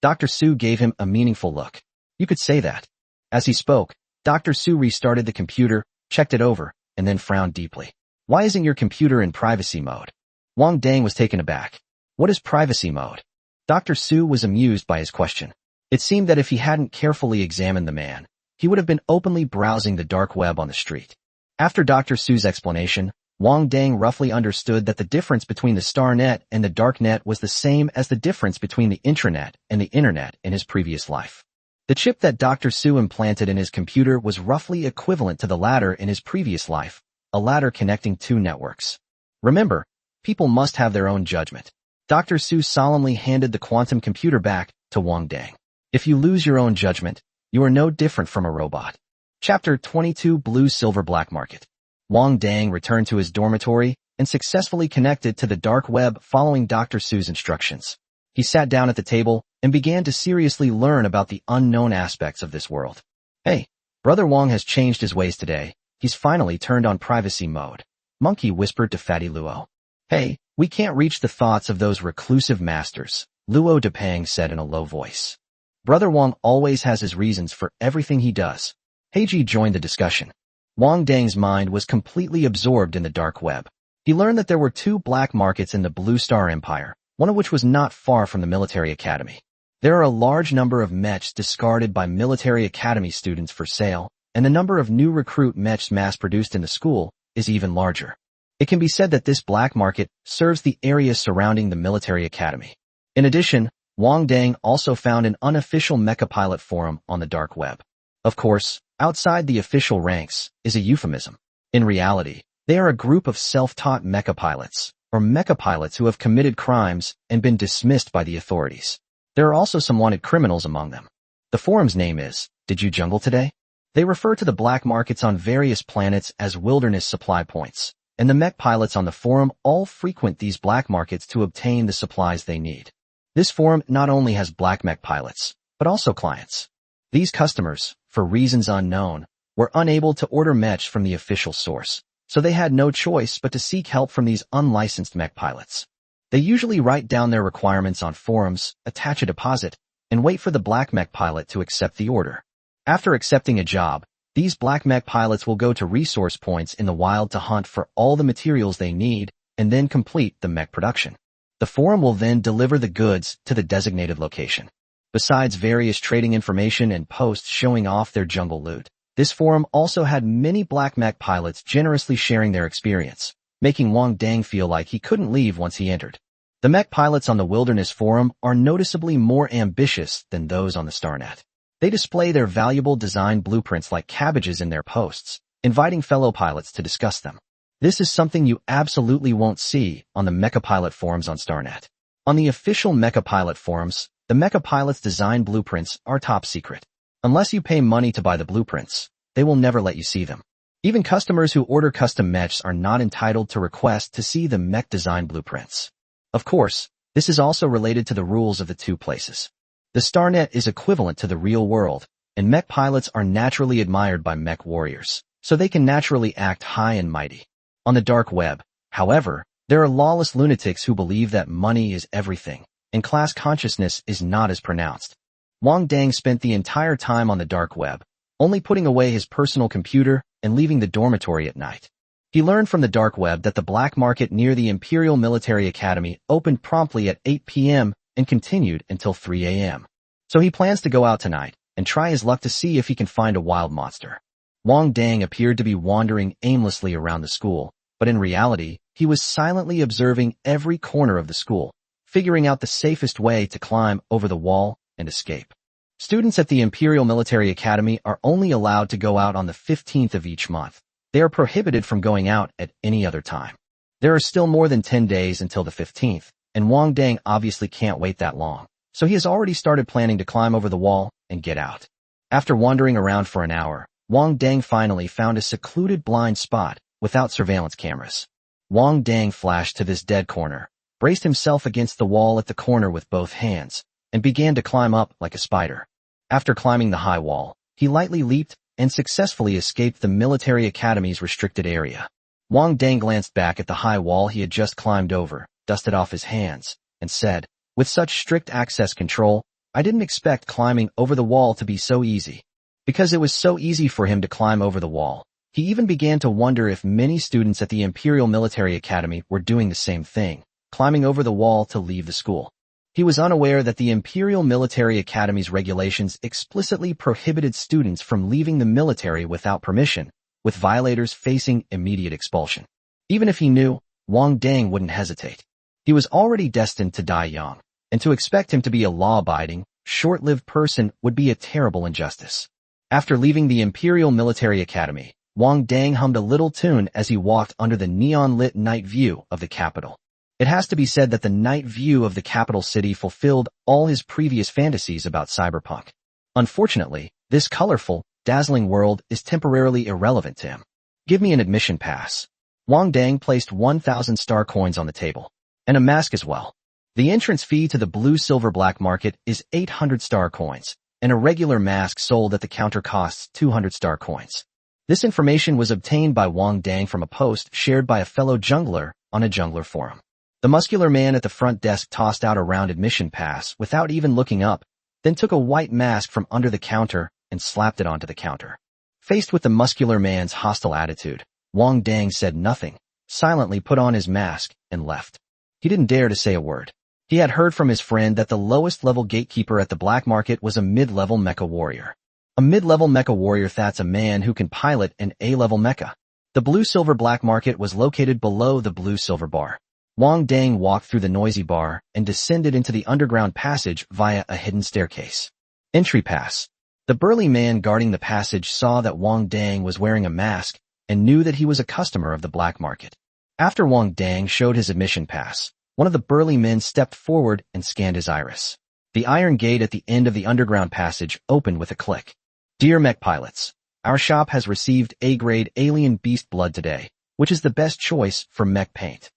Dr. Su gave him a meaningful look. "You could say that." As he spoke, Dr. Su restarted the computer, checked it over, and then frowned deeply. "Why isn't your computer in privacy mode?" Wang Dang was taken aback. "What is privacy mode?" Dr. Su was amused by his question. It seemed that if he hadn't carefully examined the man, he would have been openly browsing the dark web on the street. After Dr. Su's explanation, Wang Dang roughly understood that the difference between the StarNet and the DarkNet was the same as the difference between the intranet and the internet in his previous life. The chip that Dr. Su implanted in his computer was roughly equivalent to the latter in his previous life, a ladder connecting two networks. Remember, people must have their own judgment. Dr. Su solemnly handed the quantum computer back to Wang Dang. If you lose your own judgment, you are no different from a robot. Chapter 22 Blue Silver Black Market. Wang Dang returned to his dormitory and successfully connected to the dark web following Dr. Su's instructions. He sat down at the table and began to seriously learn about the unknown aspects of this world. Hey, Brother Wang has changed his ways today. He's finally turned on privacy mode. Monkey whispered to Fatty Luo. Hey, we can't reach the thoughts of those reclusive masters, Luo Depang said in a low voice. Brother Wang always has his reasons for everything he does. Heiji joined the discussion. Wang Dang's mind was completely absorbed in the dark web. He learned that there were two black markets in the Blue Star Empire, one of which was not far from the military academy. There are a large number of mechs discarded by military academy students for sale, and the number of new recruit mechs mass-produced in the school is even larger. It can be said that this black market serves the area surrounding the military academy. In addition, Wang Dang also found an unofficial mecha pilot forum on the dark web. Of course, outside the official ranks is a euphemism. In reality, they are a group of self-taught mecha pilots, or mecha pilots who have committed crimes and been dismissed by the authorities. There are also some wanted criminals among them. The forum's name is, Did You Jungle Today? They refer to the black markets on various planets as wilderness supply points, and the mech pilots on the forum all frequent these black markets to obtain the supplies they need. This forum not only has black mech pilots, but also clients. These customers, for reasons unknown, were unable to order mech from the official source, so they had no choice but to seek help from these unlicensed mech pilots. They usually write down their requirements on forums, attach a deposit, and wait for the black mech pilot to accept the order. After accepting a job, these black mech pilots will go to resource points in the wild to hunt for all the materials they need and then complete the mech production. The forum will then deliver the goods to the designated location. Besides various trading information and posts showing off their jungle loot, this forum also had many black mech pilots generously sharing their experience, making Wang Dang feel like he couldn't leave once he entered. The mech pilots on the Wilderness Forum are noticeably more ambitious than those on the StarNet. They display their valuable design blueprints like cabbages in their posts, inviting fellow pilots to discuss them. This is something you absolutely won't see on the Mecha Pilot forums on StarNet. On the official Mecha Pilot forums, the Mecha Pilot's design blueprints are top secret. Unless you pay money to buy the blueprints, they will never let you see them. Even customers who order custom mechs are not entitled to request to see the mech design blueprints. Of course, this is also related to the rules of the two places. The StarNet is equivalent to the real world, and mech pilots are naturally admired by mech warriors, so they can naturally act high and mighty. On the dark web, however, there are lawless lunatics who believe that money is everything, and class consciousness is not as pronounced. Wang Dang spent the entire time on the dark web, only putting away his personal computer and leaving the dormitory at night. He learned from the dark web that the black market near the Imperial Military Academy opened promptly at 8 p.m. and continued until 3 a.m. So he plans to go out tonight and try his luck to see if he can find a wild monster. Wang Dang appeared to be wandering aimlessly around the school, but in reality, he was silently observing every corner of the school, figuring out the safest way to climb over the wall and escape. Students at the Imperial Military Academy are only allowed to go out on the 15th of each month. They are prohibited from going out at any other time. There are still more than 10 days until the 15th, and Wang Dang obviously can't wait that long, so he has already started planning to climb over the wall and get out. After wandering around for an hour, Wang Dang finally found a secluded blind spot without surveillance cameras. Wang Dang flashed to this dead corner, braced himself against the wall at the corner with both hands, and began to climb up like a spider. After climbing the high wall, he lightly leaped and successfully escaped the military academy's restricted area. Wang Dang glanced back at the high wall he had just climbed over, dusted off his hands, and said, "With such strict access control, I didn't expect climbing over the wall to be so easy." Because it was so easy for him to climb over the wall, he even began to wonder if many students at the Imperial Military Academy were doing the same thing, climbing over the wall to leave the school. He was unaware that the Imperial Military Academy's regulations explicitly prohibited students from leaving the military without permission, with violators facing immediate expulsion. Even if he knew, Wang Dang wouldn't hesitate. He was already destined to die young, and to expect him to be a law-abiding, short-lived person would be a terrible injustice. After leaving the Imperial Military Academy, Wang Dang hummed a little tune as he walked under the neon-lit night view of the capital. It has to be said that the night view of the capital city fulfilled all his previous fantasies about cyberpunk. Unfortunately, this colorful, dazzling world is temporarily irrelevant to him. Give me an admission pass. Wang Dang placed 1,000 star coins on the table, and a mask as well. The entrance fee to the blue-silver black market is 800 star coins, and a regular mask sold at the counter costs 200 star coins. This information was obtained by Wang Dang from a post shared by a fellow jungler on a jungler forum. The muscular man at the front desk tossed out a round admission pass without even looking up, then took a white mask from under the counter and slapped it onto the counter. Faced with the muscular man's hostile attitude, Wang Dang said nothing, silently put on his mask, and left. He didn't dare to say a word. He had heard from his friend that the lowest level gatekeeper at the black market was a mid-level mecha warrior. A mid-level mecha warrior, that's a man who can pilot an A-level mecha. The blue-silver black market was located below the blue-silver bar. Wang Dang walked through the noisy bar and descended into the underground passage via a hidden staircase. Entry pass. The burly man guarding the passage saw that Wang Dang was wearing a mask and knew that he was a customer of the black market. After Wang Dang showed his admission pass, one of the burly men stepped forward and scanned his iris. The iron gate at the end of the underground passage opened with a click. Dear mech pilots, our shop has received A-grade alien beast blood today, which is the best choice for mech paint.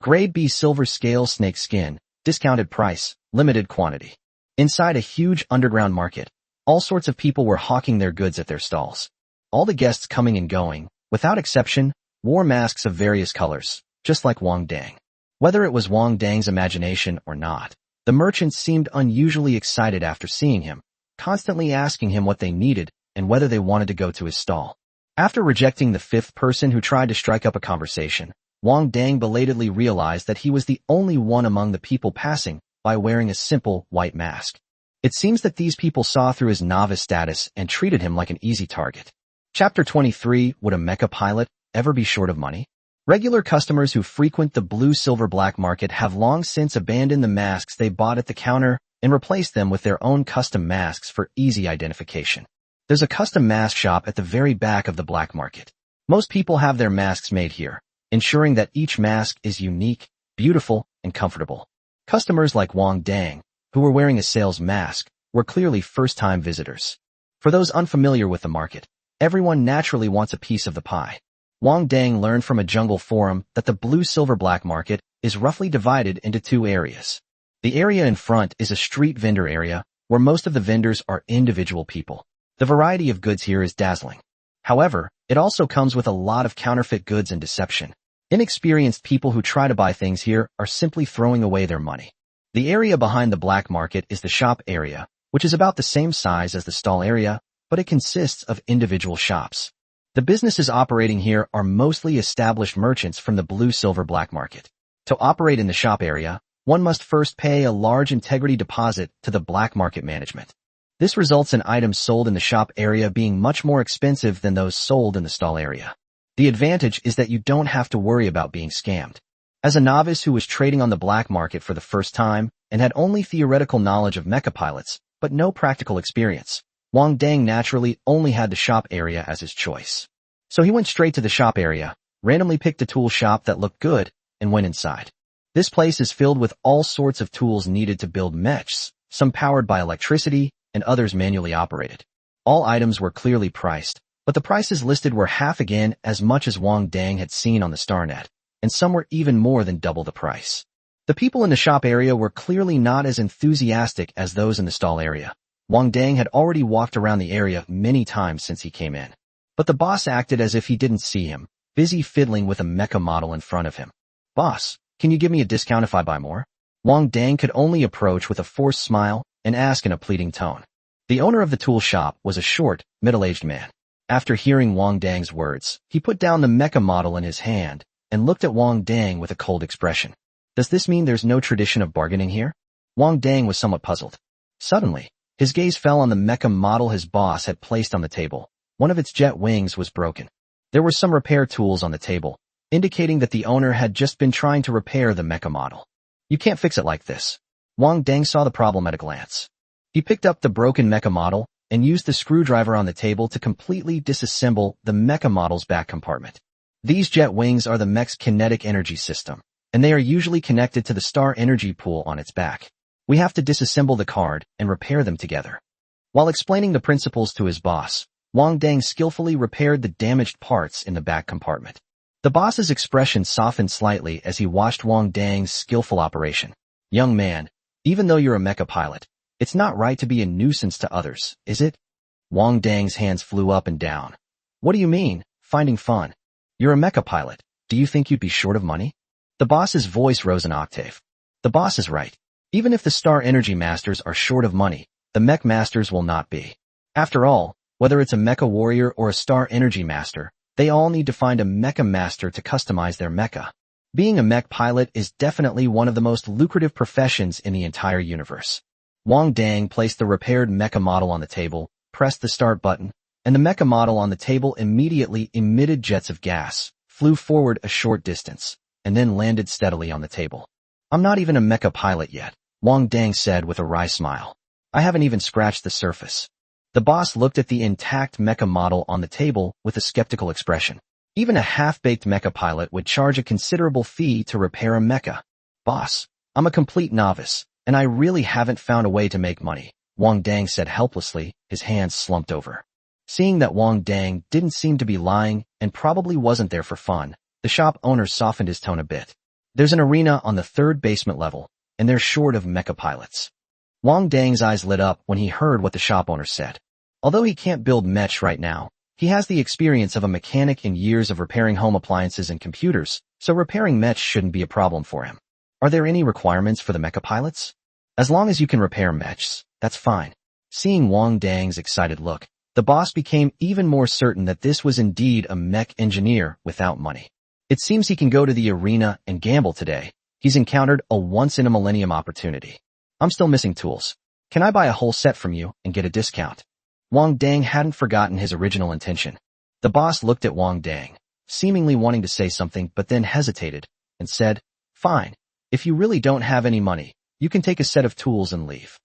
Grade B silver scale snake skin, discounted price, limited quantity. Inside a huge underground market, all sorts of people were hawking their goods at their stalls. All the guests coming and going, without exception, wore masks of various colors, just like Wang Dang. Whether it was Wang Dang's imagination or not, the merchants seemed unusually excited after seeing him, constantly asking him what they needed and whether they wanted to go to his stall. After rejecting the fifth person who tried to strike up a conversation, Wang Dang belatedly realized that he was the only one among the people passing by wearing a simple white mask. It seems that these people saw through his novice status and treated him like an easy target. Chapter 23. Would a mecha pilot ever be short of money? Regular customers who frequent the blue-silver black market have long since abandoned the masks they bought at the counter and replaced them with their own custom masks for easy identification. There's a custom mask shop at the very back of the black market. Most people have their masks made here, ensuring that each mask is unique, beautiful, and comfortable. Customers like Wang Dang, who were wearing a sales mask, were clearly first-time visitors. For those unfamiliar with the market, everyone naturally wants a piece of the pie. Wang Dang learned from a jungle forum that the blue-silver black market is roughly divided into two areas. The area in front is a street vendor area, where most of the vendors are individual people. The variety of goods here is dazzling. However, it also comes with a lot of counterfeit goods and deception. Inexperienced people who try to buy things here are simply throwing away their money. The area behind the black market is the shop area, which is about the same size as the stall area, but it consists of individual shops. The businesses operating here are mostly established merchants from the blue-silver black market. To operate in the shop area, one must first pay a large integrity deposit to the black market management. This results in items sold in the shop area being much more expensive than those sold in the stall area. The advantage is that you don't have to worry about being scammed. As a novice who was trading on the black market for the first time and had only theoretical knowledge of mecha pilots, but no practical experience, Wang Dang naturally only had the shop area as his choice. So he went straight to the shop area, randomly picked a tool shop that looked good, and went inside. This place is filled with all sorts of tools needed to build mechs, some powered by electricity and others manually operated. All items were clearly priced, but the prices listed were half again as much as Wang Dang had seen on the StarNet, and some were even more than double the price. The people in the shop area were clearly not as enthusiastic as those in the stall area. Wang Dang had already walked around the area many times since he came in. But the boss acted as if he didn't see him, busy fiddling with a mecha model in front of him. Boss, can you give me a discount if I buy more? Wang Dang could only approach with a forced smile and ask in a pleading tone. The owner of the tool shop was a short, middle-aged man. After hearing Wang Dang's words, he put down the mecha model in his hand and looked at Wang Dang with a cold expression. Does this mean there's no tradition of bargaining here? Wang Dang was somewhat puzzled. Suddenly, his gaze fell on the mecha model his boss had placed on the table. One of its jet wings was broken. There were some repair tools on the table, indicating that the owner had just been trying to repair the mecha model. You can't fix it like this. Wang Dang saw the problem at a glance. He picked up the broken mecha model and used the screwdriver on the table to completely disassemble the mecha model's back compartment. These jet wings are the mech's kinetic energy system, and they are usually connected to the star energy pool on its back. We have to disassemble the card and repair them together. While explaining the principles to his boss, Wang Dang skillfully repaired the damaged parts in the back compartment. The boss's expression softened slightly as he watched Wang Dang's skillful operation. Young man, even though you're a mecha pilot, it's not right to be a nuisance to others, is it? Wang Dang's hands flew up and down. What do you mean, finding fun? You're a mecha pilot. Do you think you'd be short of money? The boss's voice rose an octave. The boss is right. Even if the Star Energy Masters are short of money, the Mech Masters will not be. After all, whether it's a Mecha Warrior or a Star Energy Master, they all need to find a Mecha Master to customize their mecha. Being a mech pilot is definitely one of the most lucrative professions in the entire universe. Wang Dang placed the repaired mecha model on the table, pressed the start button, and the mecha model on the table immediately emitted jets of gas, flew forward a short distance, and then landed steadily on the table. I'm not even a mecha pilot yet, Wang Dang said with a wry smile. I haven't even scratched the surface. The boss looked at the intact mecha model on the table with a skeptical expression. Even a half-baked mecha pilot would charge a considerable fee to repair a mecha. Boss, I'm a complete novice, and I really haven't found a way to make money, Wang Dang said helplessly, his hands slumped over. Seeing that Wang Dang didn't seem to be lying and probably wasn't there for fun, the shop owner softened his tone a bit. There's an arena on the 3rd basement level, and they're short of mecha pilots. Wang Dang's eyes lit up when he heard what the shop owner said. Although he can't build mech right now, he has the experience of a mechanic and years of repairing home appliances and computers, so repairing mech shouldn't be a problem for him. Are there any requirements for the mecha pilots? As long as you can repair mechs, that's fine. Seeing Wang Dang's excited look, the boss became even more certain that this was indeed a mech engineer without money. It seems he can go to the arena and gamble today. He's encountered a once-in-a-millennium opportunity. I'm still missing tools. Can I buy a whole set from you and get a discount? Wang Dang hadn't forgotten his original intention. The boss looked at Wang Dang, seemingly wanting to say something but then hesitated, and said, Fine, if you really don't have any money, you can take a set of tools and leave.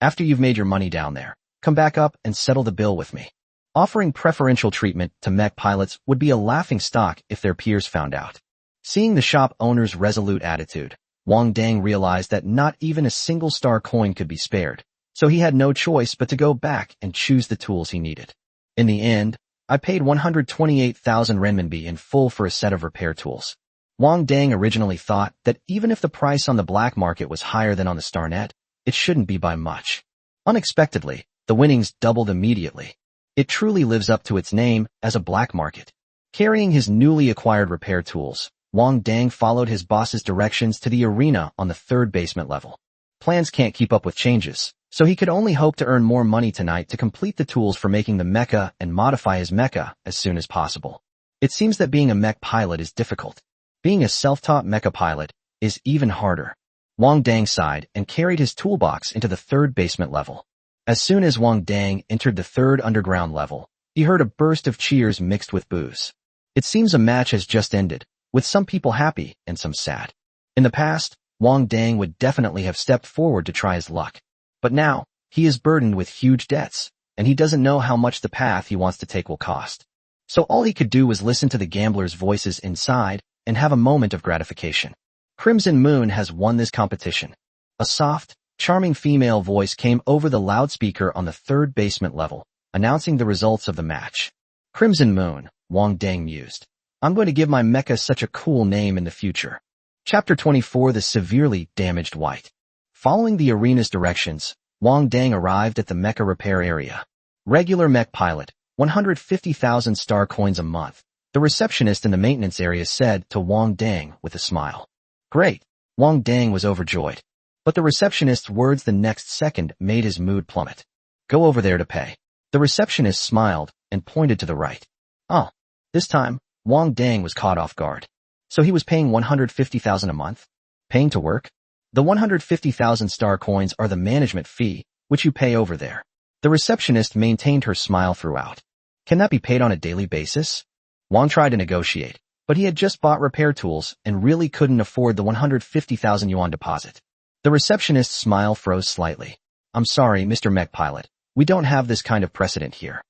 After you've made your money down there, come back up and settle the bill with me. Offering preferential treatment to mech pilots would be a laughingstock if their peers found out. Seeing the shop owner's resolute attitude, Wang Dang realized that not even a single star coin could be spared, so he had no choice but to go back and choose the tools he needed. In the end, I paid 128,000 renminbi in full for a set of repair tools. Wang Dang originally thought that even if the price on the black market was higher than on the StarNet, it shouldn't be by much. Unexpectedly, the winnings doubled immediately. It truly lives up to its name as a black market. Carrying his newly acquired repair tools, Wang Dang followed his boss's directions to the arena on the 3rd basement level. Plans can't keep up with changes, so he could only hope to earn more money tonight to complete the tools for making the mecha and modify his mecha as soon as possible. It seems that being a mech pilot is difficult. Being a self-taught mecha pilot is even harder. Wang Dang sighed and carried his toolbox into the 3rd basement level. As soon as Wang Dang entered the 3rd underground level, he heard a burst of cheers mixed with boos. It seems a match has just ended, with some people happy and some sad. In the past, Wang Dang would definitely have stepped forward to try his luck. But now, he is burdened with huge debts, and he doesn't know how much the path he wants to take will cost. So all he could do was listen to the gamblers' voices inside and have a moment of gratification. Crimson Moon has won this competition. A soft, charming female voice came over the loudspeaker on the 3rd basement level, announcing the results of the match. Crimson Moon, Wang Dang mused. I'm going to give my mecha such a cool name in the future. Chapter 24: The Severely Damaged White. Following the arena's directions, Wang Dang arrived at the mecha repair area. Regular mech pilot, 150,000 star coins a month, the receptionist in the maintenance area said to Wang Dang with a smile. Great, Wang Dang was overjoyed. But the receptionist's words the next second made his mood plummet. Go over there to pay. The receptionist smiled and pointed to the right. Oh, this time, Wang Dang was caught off guard. So he was paying 150,000 a month? Paying to work? The 150,000 star coins are the management fee, which you pay over there. The receptionist maintained her smile throughout. Can that be paid on a daily basis? Wang tried to negotiate, but he had just bought repair tools and really couldn't afford the 150,000 yuan deposit. The receptionist's smile froze slightly. I'm sorry, Mr. Mech Pilot. We don't have this kind of precedent here.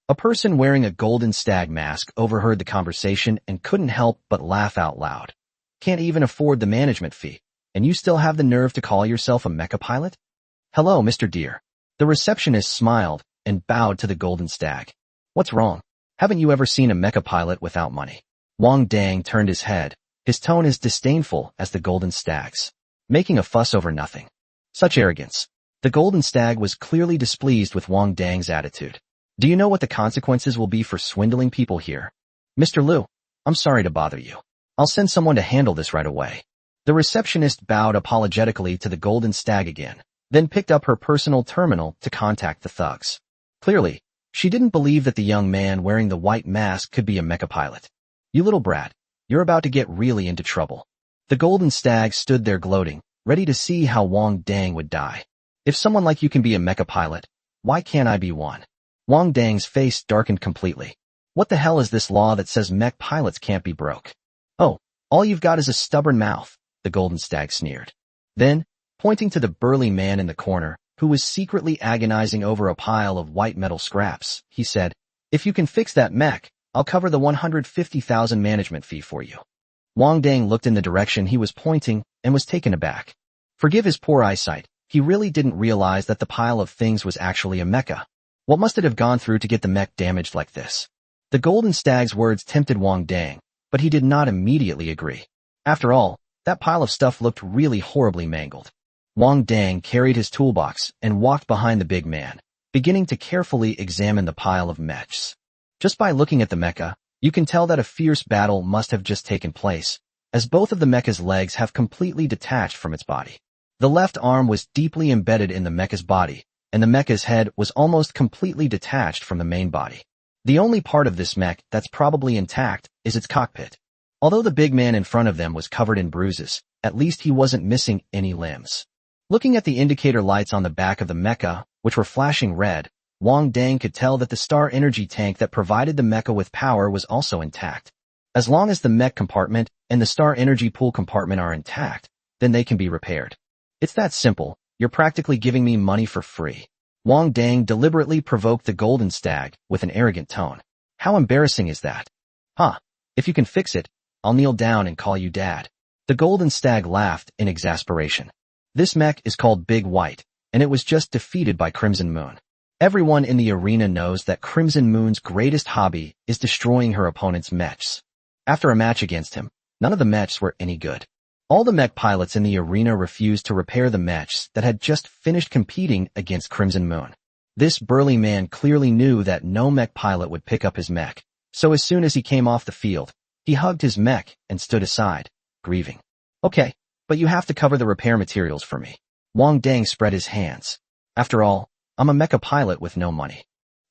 A person wearing a golden stag mask overheard the conversation and couldn't help but laugh out loud. Can't even afford the management fee, and you still have the nerve to call yourself a mecha pilot? Hello, Mr. Deer. The receptionist smiled and bowed to the golden stag. What's wrong? Haven't you ever seen a mecha pilot without money? Wang Dang turned his head, his tone as disdainful as the golden stag's. Making a fuss over nothing. Such arrogance. The golden stag was clearly displeased with Wang Dang's attitude. Do you know what the consequences will be for swindling people here? Mr. Liu, I'm sorry to bother you. I'll send someone to handle this right away. The receptionist bowed apologetically to the golden stag again, then picked up her personal terminal to contact the thugs. Clearly, she didn't believe that the young man wearing the white mask could be a mecha pilot. You little brat, you're about to get really into trouble. The golden stag stood there gloating, ready to see how Wang Dang would die. If someone like you can be a mecha pilot, why can't I be one? Wang Dang's face darkened completely. What the hell is this law that says mech pilots can't be broke? Oh, all you've got is a stubborn mouth, the golden stag sneered. Then, pointing to the burly man in the corner, who was secretly agonizing over a pile of white metal scraps, he said, if you can fix that mech, I'll cover the 150,000 management fee for you. Wang Dang looked in the direction he was pointing and was taken aback. Forgive his poor eyesight, he really didn't realize that the pile of things was actually a mecha. What must it have gone through to get the mech damaged like this? The golden stag's words tempted Wang Dang, but he did not immediately agree. After all, that pile of stuff looked really horribly mangled. Wang Dang carried his toolbox and walked behind the big man, beginning to carefully examine the pile of mechs. Just by looking at the mecha, you can tell that a fierce battle must have just taken place, as both of the mecha's legs have completely detached from its body. The left arm was deeply embedded in the mecha's body, and the mecha's head was almost completely detached from the main body. The only part of this mech that's probably intact is its cockpit. Although the big man in front of them was covered in bruises, at least he wasn't missing any limbs. Looking at the indicator lights on the back of the mecha, which were flashing red, Wang Dang could tell that the star energy tank that provided the mecha with power was also intact. As long as the mech compartment and the star energy pool compartment are intact, then they can be repaired. It's that simple, you're practically giving me money for free. Wang Dang deliberately provoked the golden stag with an arrogant tone. How embarrassing is that? If you can fix it, I'll kneel down and call you dad. The golden stag laughed in exasperation. This mech is called Big White, and it was just defeated by Crimson Moon. Everyone in the arena knows that Crimson Moon's greatest hobby is destroying her opponent's mechs. After a match against him, none of the mechs were any good. All the mech pilots in the arena refused to repair the mechs that had just finished competing against Crimson Moon. This burly man clearly knew that no mech pilot would pick up his mech, so as soon as he came off the field, he hugged his mech and stood aside, grieving. Okay, but you have to cover the repair materials for me. Wang Dang spread his hands. After all, I'm a mecha pilot with no money.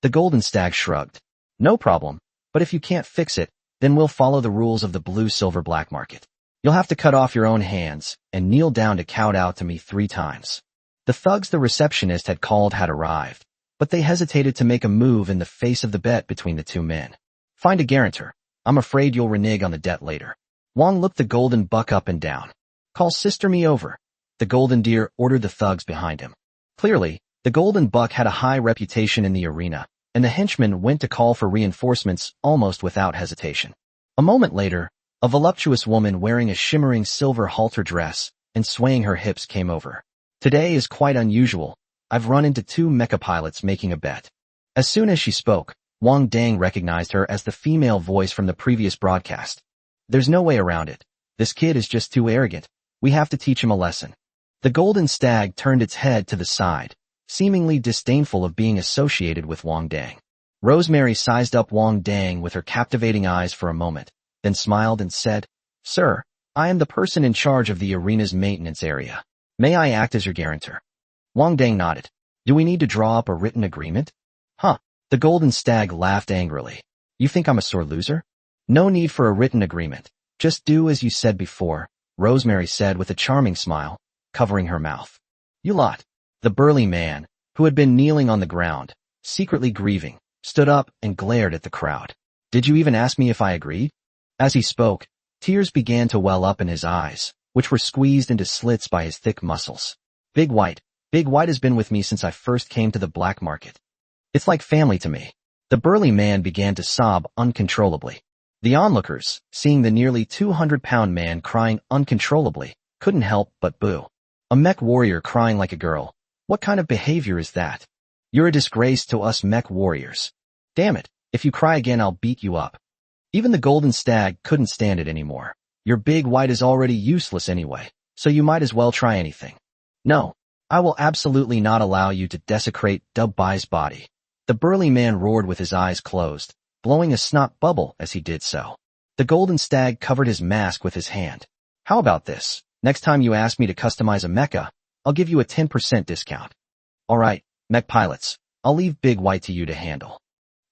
The golden stag shrugged. No problem, but if you can't fix it, then we'll follow the rules of the blue-silver black market. You'll have to cut off your own hands and kneel down to kowtow to me 3 times. The thugs the receptionist had called had arrived, but they hesitated to make a move in the face of the bet between the two men. Find a guarantor. I'm afraid you'll renege on the debt later. Wang looked the golden buck up and down. Call Sister Me over. The golden deer ordered the thugs behind him. Clearly, the golden buck had a high reputation in the arena, and the henchmen went to call for reinforcements almost without hesitation. A moment later, a voluptuous woman wearing a shimmering silver halter dress and swaying her hips came over. Today is quite unusual. I've run into 2 mecha pilots making a bet. As soon as she spoke, Wang Dang recognized her as the female voice from the previous broadcast. There's no way around it. This kid is just too arrogant. We have to teach him a lesson. The golden stag turned its head to the side, seemingly disdainful of being associated with Wang Dang. Rosemary sized up Wang Dang with her captivating eyes for a moment, then smiled and said, Sir, I am the person in charge of the arena's maintenance area. May I act as your guarantor? Wang Dang nodded. Do we need to draw up a written agreement? The golden stag laughed angrily. You think I'm a sore loser? No need for a written agreement. Just do as you said before, Rosemary said with a charming smile, covering her mouth. You lot. The burly man, who had been kneeling on the ground, secretly grieving, stood up and glared at the crowd. Did you even ask me if I agreed? As he spoke, tears began to well up in his eyes, which were squeezed into slits by his thick muscles. Big White has been with me since I first came to the black market. It's like family to me. The burly man began to sob uncontrollably. The onlookers, seeing the nearly 200-pound man crying uncontrollably, couldn't help but boo. A mech warrior crying like a girl. What kind of behavior is that? You're a disgrace to us mech warriors. Damn it, if you cry again I'll beat you up. Even the golden stag couldn't stand it anymore. Your Big White is already useless anyway, so you might as well try anything. No, I will absolutely not allow you to desecrate Dubbai's body. The burly man roared with his eyes closed, blowing a snot bubble as he did so. The golden stag covered his mask with his hand. How about this? Next time you ask me to customize a mecha, I'll give you a 10% discount. Alright, mech pilots, I'll leave Big White to you to handle.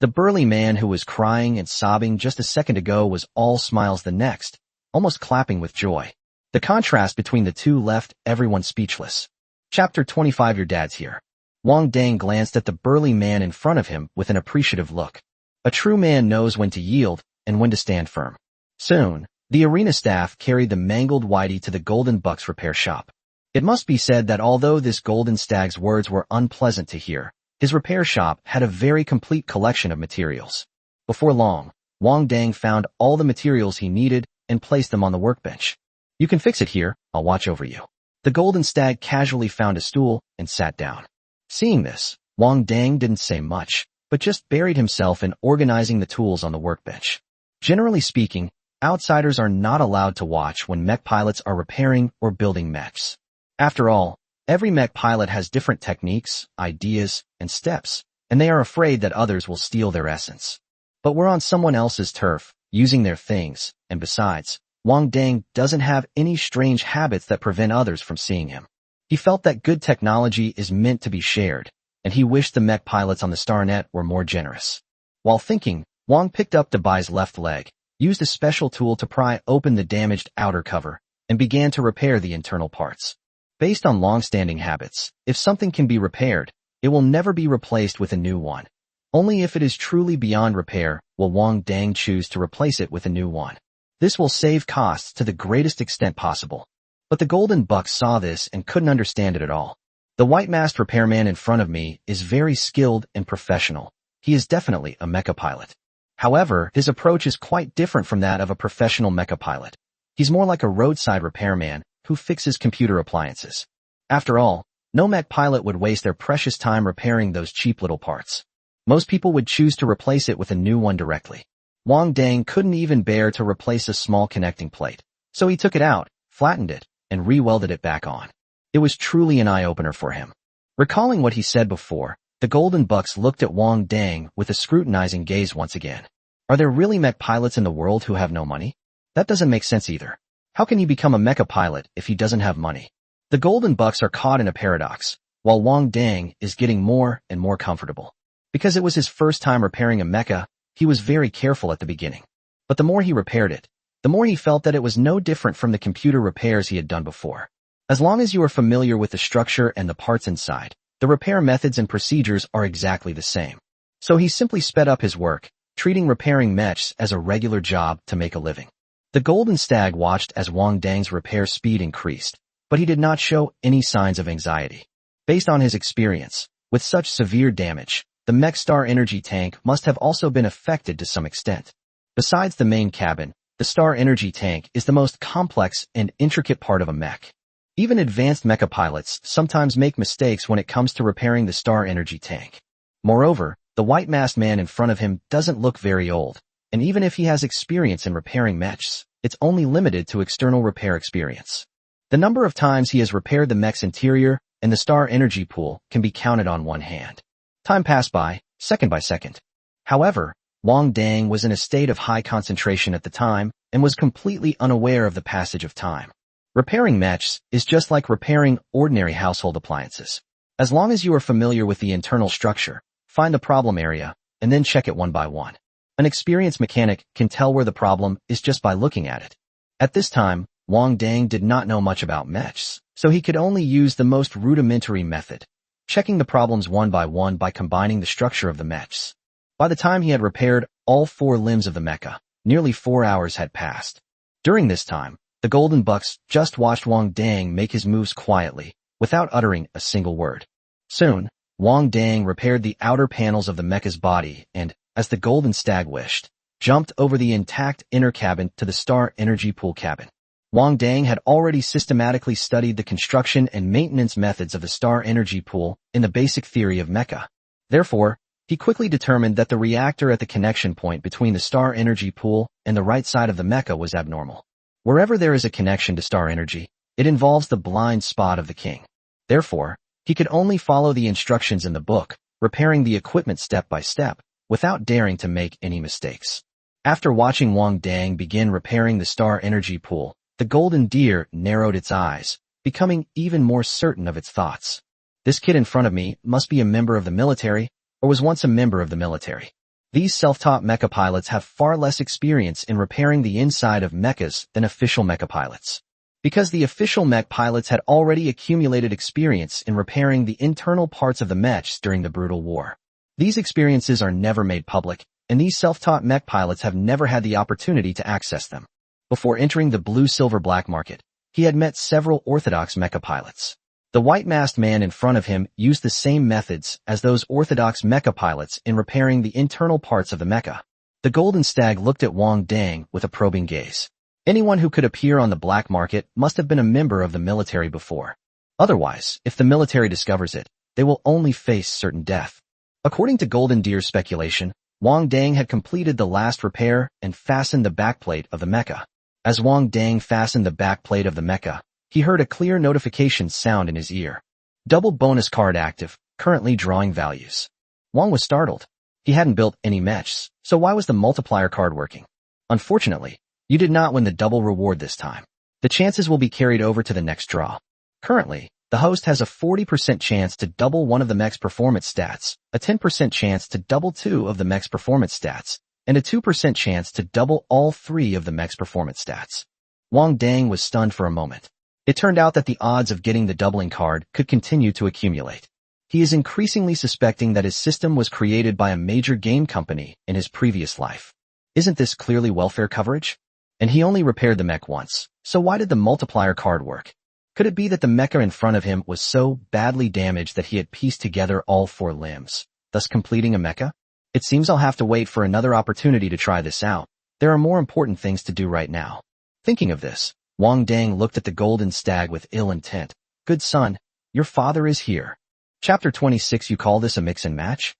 The burly man who was crying and sobbing just a second ago was all smiles the next, almost clapping with joy. The contrast between the two left everyone speechless. Chapter 25 Your dad's here. Wang Dang glanced at the burly man in front of him with an appreciative look. A true man knows when to yield and when to stand firm. Soon, the arena staff carried the mangled Whitey to the Golden Buck's repair shop. It must be said that although this golden stag's words were unpleasant to hear, his repair shop had a very complete collection of materials. Before long, Wang Dang found all the materials he needed and placed them on the workbench. You can fix it here, I'll watch over you. The golden stag casually found a stool and sat down. Seeing this, Wang Dang didn't say much, but just buried himself in organizing the tools on the workbench. Generally speaking, outsiders are not allowed to watch when mech pilots are repairing or building mechs. After all, every mech pilot has different techniques, ideas, and steps, and they are afraid that others will steal their essence. But we're on someone else's turf, using their things, and besides, Wang Dang doesn't have any strange habits that prevent others from seeing him. He felt that good technology is meant to be shared, and he wished the mech pilots on the StarNet were more generous. While thinking, Wang picked up Dubbai's left leg, used a special tool to pry open the damaged outer cover, and began to repair the internal parts. Based on long-standing habits, if something can be repaired, it will never be replaced with a new one. Only if it is truly beyond repair will Wang Dang choose to replace it with a new one. This will save costs to the greatest extent possible. But the Golden Buck saw this and couldn't understand it at all. The white-masked repairman in front of me is very skilled and professional. He is definitely a mecha pilot. However, his approach is quite different from that of a professional mecha pilot. He's more like a roadside repairman who fixes computer appliances. After all, no mech pilot would waste their precious time repairing those cheap little parts. Most people would choose to replace it with a new one directly. Wang Dang couldn't even bear to replace a small connecting plate, so he took it out, flattened it, and re-welded it back on. It was truly an eye-opener for him. Recalling what he said before, the Golden Bucks looked at Wang Dang with a scrutinizing gaze once again. Are there really mech pilots in the world who have no money? That doesn't make sense either. How can he become a mecha pilot if he doesn't have money? The Golden Bucks are caught in a paradox, while Wang Dang is getting more and more comfortable. Because it was his first time repairing a mecha, he was very careful at the beginning. But the more he repaired it, the more he felt that it was no different from the computer repairs he had done before. As long as you are familiar with the structure and the parts inside, the repair methods and procedures are exactly the same. So he simply sped up his work, treating repairing mechs as a regular job to make a living. The Golden Stag watched as Wang Dang's repair speed increased, but he did not show any signs of anxiety. Based on his experience, with such severe damage, the mech Star Energy tank must have also been affected to some extent. Besides the main cabin, the Star Energy tank is the most complex and intricate part of a mech. Even advanced mecha pilots sometimes make mistakes when it comes to repairing the Star Energy tank. Moreover, the white-masked man in front of him doesn't look very old, and even if he has experience in repairing mechs, it's only limited to external repair experience. The number of times he has repaired the mech's interior and the Star Energy pool can be counted on one hand. Time passed by, second by second. However, Wang Dang was in a state of high concentration at the time and was completely unaware of the passage of time. Repairing mechs is just like repairing ordinary household appliances. As long as you are familiar with the internal structure, find the problem area, and then check it one by one. An experienced mechanic can tell where the problem is just by looking at it. At this time, Wang Dang did not know much about mechs, so he could only use the most rudimentary method, checking the problems one by combining the structure of the mechs. By the time he had repaired all 4 limbs of the mecha, nearly 4 hours had passed. During this time, the Golden Bucks just watched Wang Dang make his moves quietly, without uttering a single word. Soon, Wang Dang repaired the outer panels of the mecha's body and, as the Golden Stag wished, jumped over the intact inner cabin to the Star Energy Pool cabin. Wang Dang had already systematically studied the construction and maintenance methods of the Star Energy Pool in the basic theory of mecha. Therefore, he quickly determined that the reactor at the connection point between the Star Energy Pool and the right side of the mecha was abnormal. Wherever there is a connection to Star Energy, it involves the blind spot of the king. Therefore, he could only follow the instructions in the book, repairing the equipment step by step, without daring to make any mistakes. After watching Wang Dang begin repairing the Star Energy Pool, the Golden Deer narrowed its eyes, becoming even more certain of its thoughts. This kid in front of me must be a member of the military, or was once a member of the military. These self-taught mecha pilots have far less experience in repairing the inside of mechas than official mecha pilots. Because the official mech pilots had already accumulated experience in repairing the internal parts of the mechs during the brutal war. These experiences are never made public, and these self-taught mech pilots have never had the opportunity to access them. Before entering the blue-silver black market, he had met several orthodox mecha pilots. The white-masked man in front of him used the same methods as those orthodox mecha pilots in repairing the internal parts of the mecha. The Golden Stag looked at Wang Dang with a probing gaze. Anyone who could appear on the black market must have been a member of the military before. Otherwise, if the military discovers it, they will only face certain death. According to Golden Deer's speculation, Wang Dang had completed the last repair and fastened the backplate of the mecha. As Wang Dang fastened the backplate of the mecha, he heard a clear notification sound in his ear. Double bonus card active, currently drawing values. Wang was startled. He hadn't built any mechs, so why was the multiplier card working? Unfortunately, you did not win the double reward this time. The chances will be carried over to the next draw. Currently, the host has a 40% chance to double one of the mech's performance stats, a 10% chance to double 2 of the mech's performance stats, and a 2% chance to double all 3 of the mech's performance stats. Wang Dang was stunned for a moment. It turned out that the odds of getting the doubling card could continue to accumulate. He is increasingly suspecting that his system was created by a major game company in his previous life. Isn't this clearly welfare coverage? And he only repaired the mech once, so why did the multiplier card work? Could it be that the mecha in front of him was so badly damaged that he had pieced together all 4 limbs, thus completing a mecha? It seems I'll have to wait for another opportunity to try this out. There are more important things to do right now. Thinking of this, Wang Dang looked at the Golden Stag with ill intent. Good son, your father is here. Chapter 26. You call this a mix and match?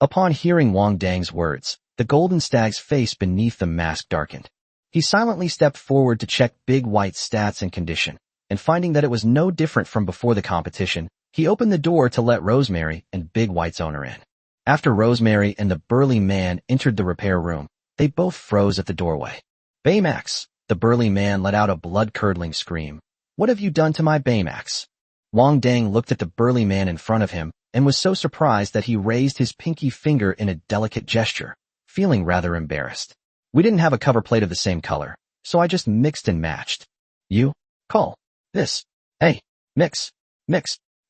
Upon hearing Wang Dang's words, the Golden Stag's face beneath the mask darkened. He silently stepped forward to check Big White's stats and condition, and finding that it was no different from before the competition, he opened the door to let Rosemary and Big White's owner in. After Rosemary and the burly man entered the repair room, they both froze at the doorway. Baymax, the burly man let out a blood-curdling scream. What have you done to my Baymax? Wang Dang looked at the burly man in front of him and was so surprised that he raised his pinky finger in a delicate gesture, feeling rather embarrassed. We didn't have a cover plate of the same color, so I just mixed and matched. You? Call this. Hey, mix.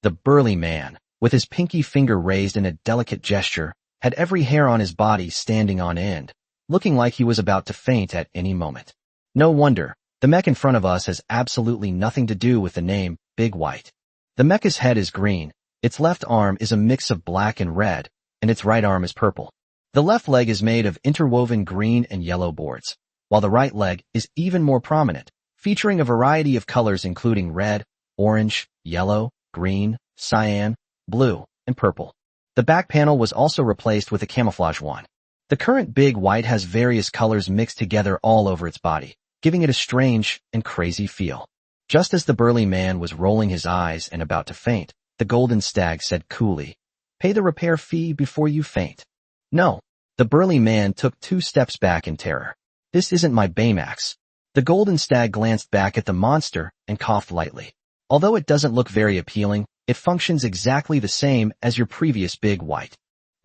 The burly man, with his pinky finger raised in a delicate gesture, had every hair on his body standing on end, looking like he was about to faint at any moment. No wonder, the mech in front of us has absolutely nothing to do with the name, Big White. The mecha's head is green, its left arm is a mix of black and red, and its right arm is purple. The left leg is made of interwoven green and yellow boards, while the right leg is even more prominent, featuring a variety of colors including red, orange, yellow, green, cyan, blue, and purple. The back panel was also replaced with a camouflage one. The current Big White has various colors mixed together all over its body, giving it a strange and crazy feel. Just as the burly man was rolling his eyes and about to faint, the Golden Stag said coolly, "Pay the repair fee before you faint." No. The burly man took 2 steps back in terror. This isn't my Baymax. The Golden Stag glanced back at the monster and coughed lightly. Although it doesn't look very appealing, it functions exactly the same as your previous Big White.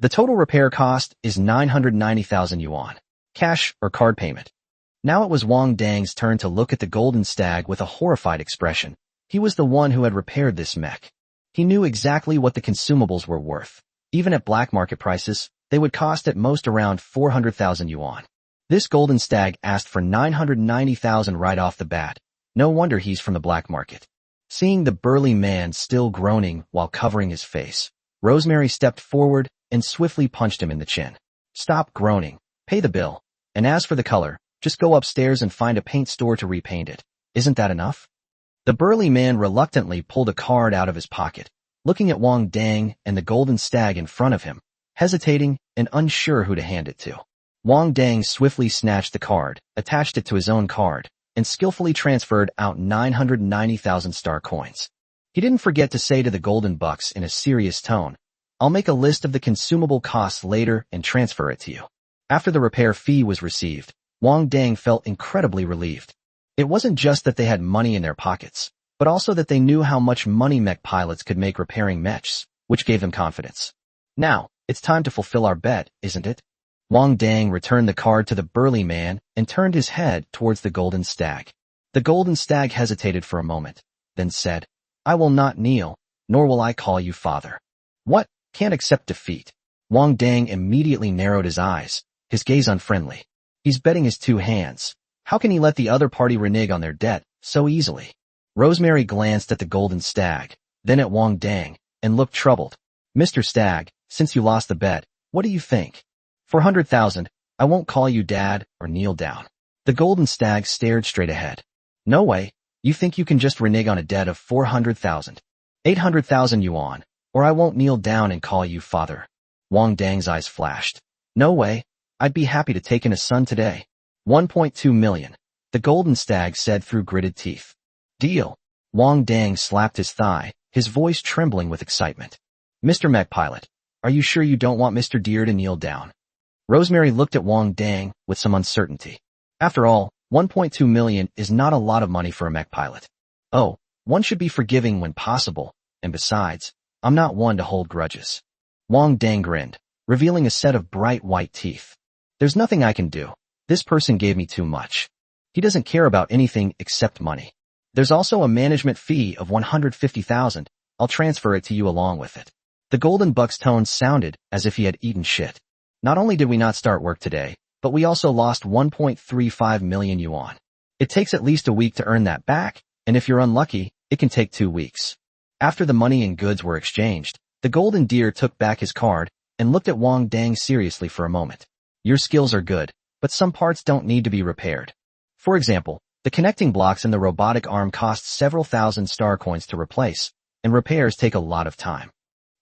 The total repair cost is 990,000 yuan. Cash or card payment. Now it was Wang Dang's turn to look at the Golden Stag with a horrified expression. He was the one who had repaired this mech. He knew exactly what the consumables were worth. Even at black market prices, They would cost at most around 400,000 yuan. This golden stag asked for 990,000 right off the bat. No wonder he's from the black market. Seeing the burly man still groaning while covering his face, Rosemary stepped forward and swiftly punched him in the chin. Stop groaning. Pay the bill. And as for the color, just go upstairs and find a paint store to repaint it. Isn't that enough? The burly man reluctantly pulled a card out of his pocket, looking at Wang Dang and the golden stag in front of him, hesitating and unsure who to hand it to. Wang Dang swiftly snatched the card, attached it to his own card, and skillfully transferred out 990,000 star coins. He didn't forget to say to the golden bucks in a serious tone, I'll make a list of the consumable costs later and transfer it to you. After the repair fee was received, Wang Dang felt incredibly relieved. It wasn't just that they had money in their pockets, but also that they knew how much money mech pilots could make repairing mechs, which gave them confidence. Now, it's time to fulfill our bet, isn't it? Wang Dang returned the card to the burly man and turned his head towards the golden stag. The golden stag hesitated for a moment, then said, I will not kneel, nor will I call you father. What? Can't accept defeat. Wang Dang immediately narrowed his eyes, his gaze unfriendly. He's betting his two hands. How can he let the other party renege on their debt so easily? Rosemary glanced at the golden stag, then at Wang Dang, and looked troubled. Mr. Stag, since you lost the bet, what do you think? 400,000, I won't call you dad or kneel down. The golden stag stared straight ahead. No way, you think you can just renege on a debt of 400,000. 800,000 yuan, or I won't kneel down and call you father. Wang Dang's eyes flashed. No way, I'd be happy to take in a son today. 1.2 million, the golden stag said through gritted teeth. Deal. Wang Dang slapped his thigh, his voice trembling with excitement. Mr. Mech Pilot, are you sure you don't want Mr. Deer to kneel down? Rosemary looked at Wang Dang with some uncertainty. After all, 1.2 million is not a lot of money for a mech pilot. Oh, one should be forgiving when possible, and besides, I'm not one to hold grudges. Wang Dang grinned, revealing a set of bright white teeth. There's nothing I can do. This person gave me too much. He doesn't care about anything except money. There's also a management fee of 150,000. I'll transfer it to you along with it. The golden buck's tone sounded as if he had eaten shit. Not only did we not start work today, but we also lost 1.35 million yuan. It takes at least a week to earn that back, and if you're unlucky, it can take 2 weeks. After the money and goods were exchanged, the golden deer took back his card and looked at Wang Dang seriously for a moment. Your skills are good, but some parts don't need to be repaired. For example, the connecting blocks in the robotic arm cost several thousand star coins to replace, and repairs take a lot of time.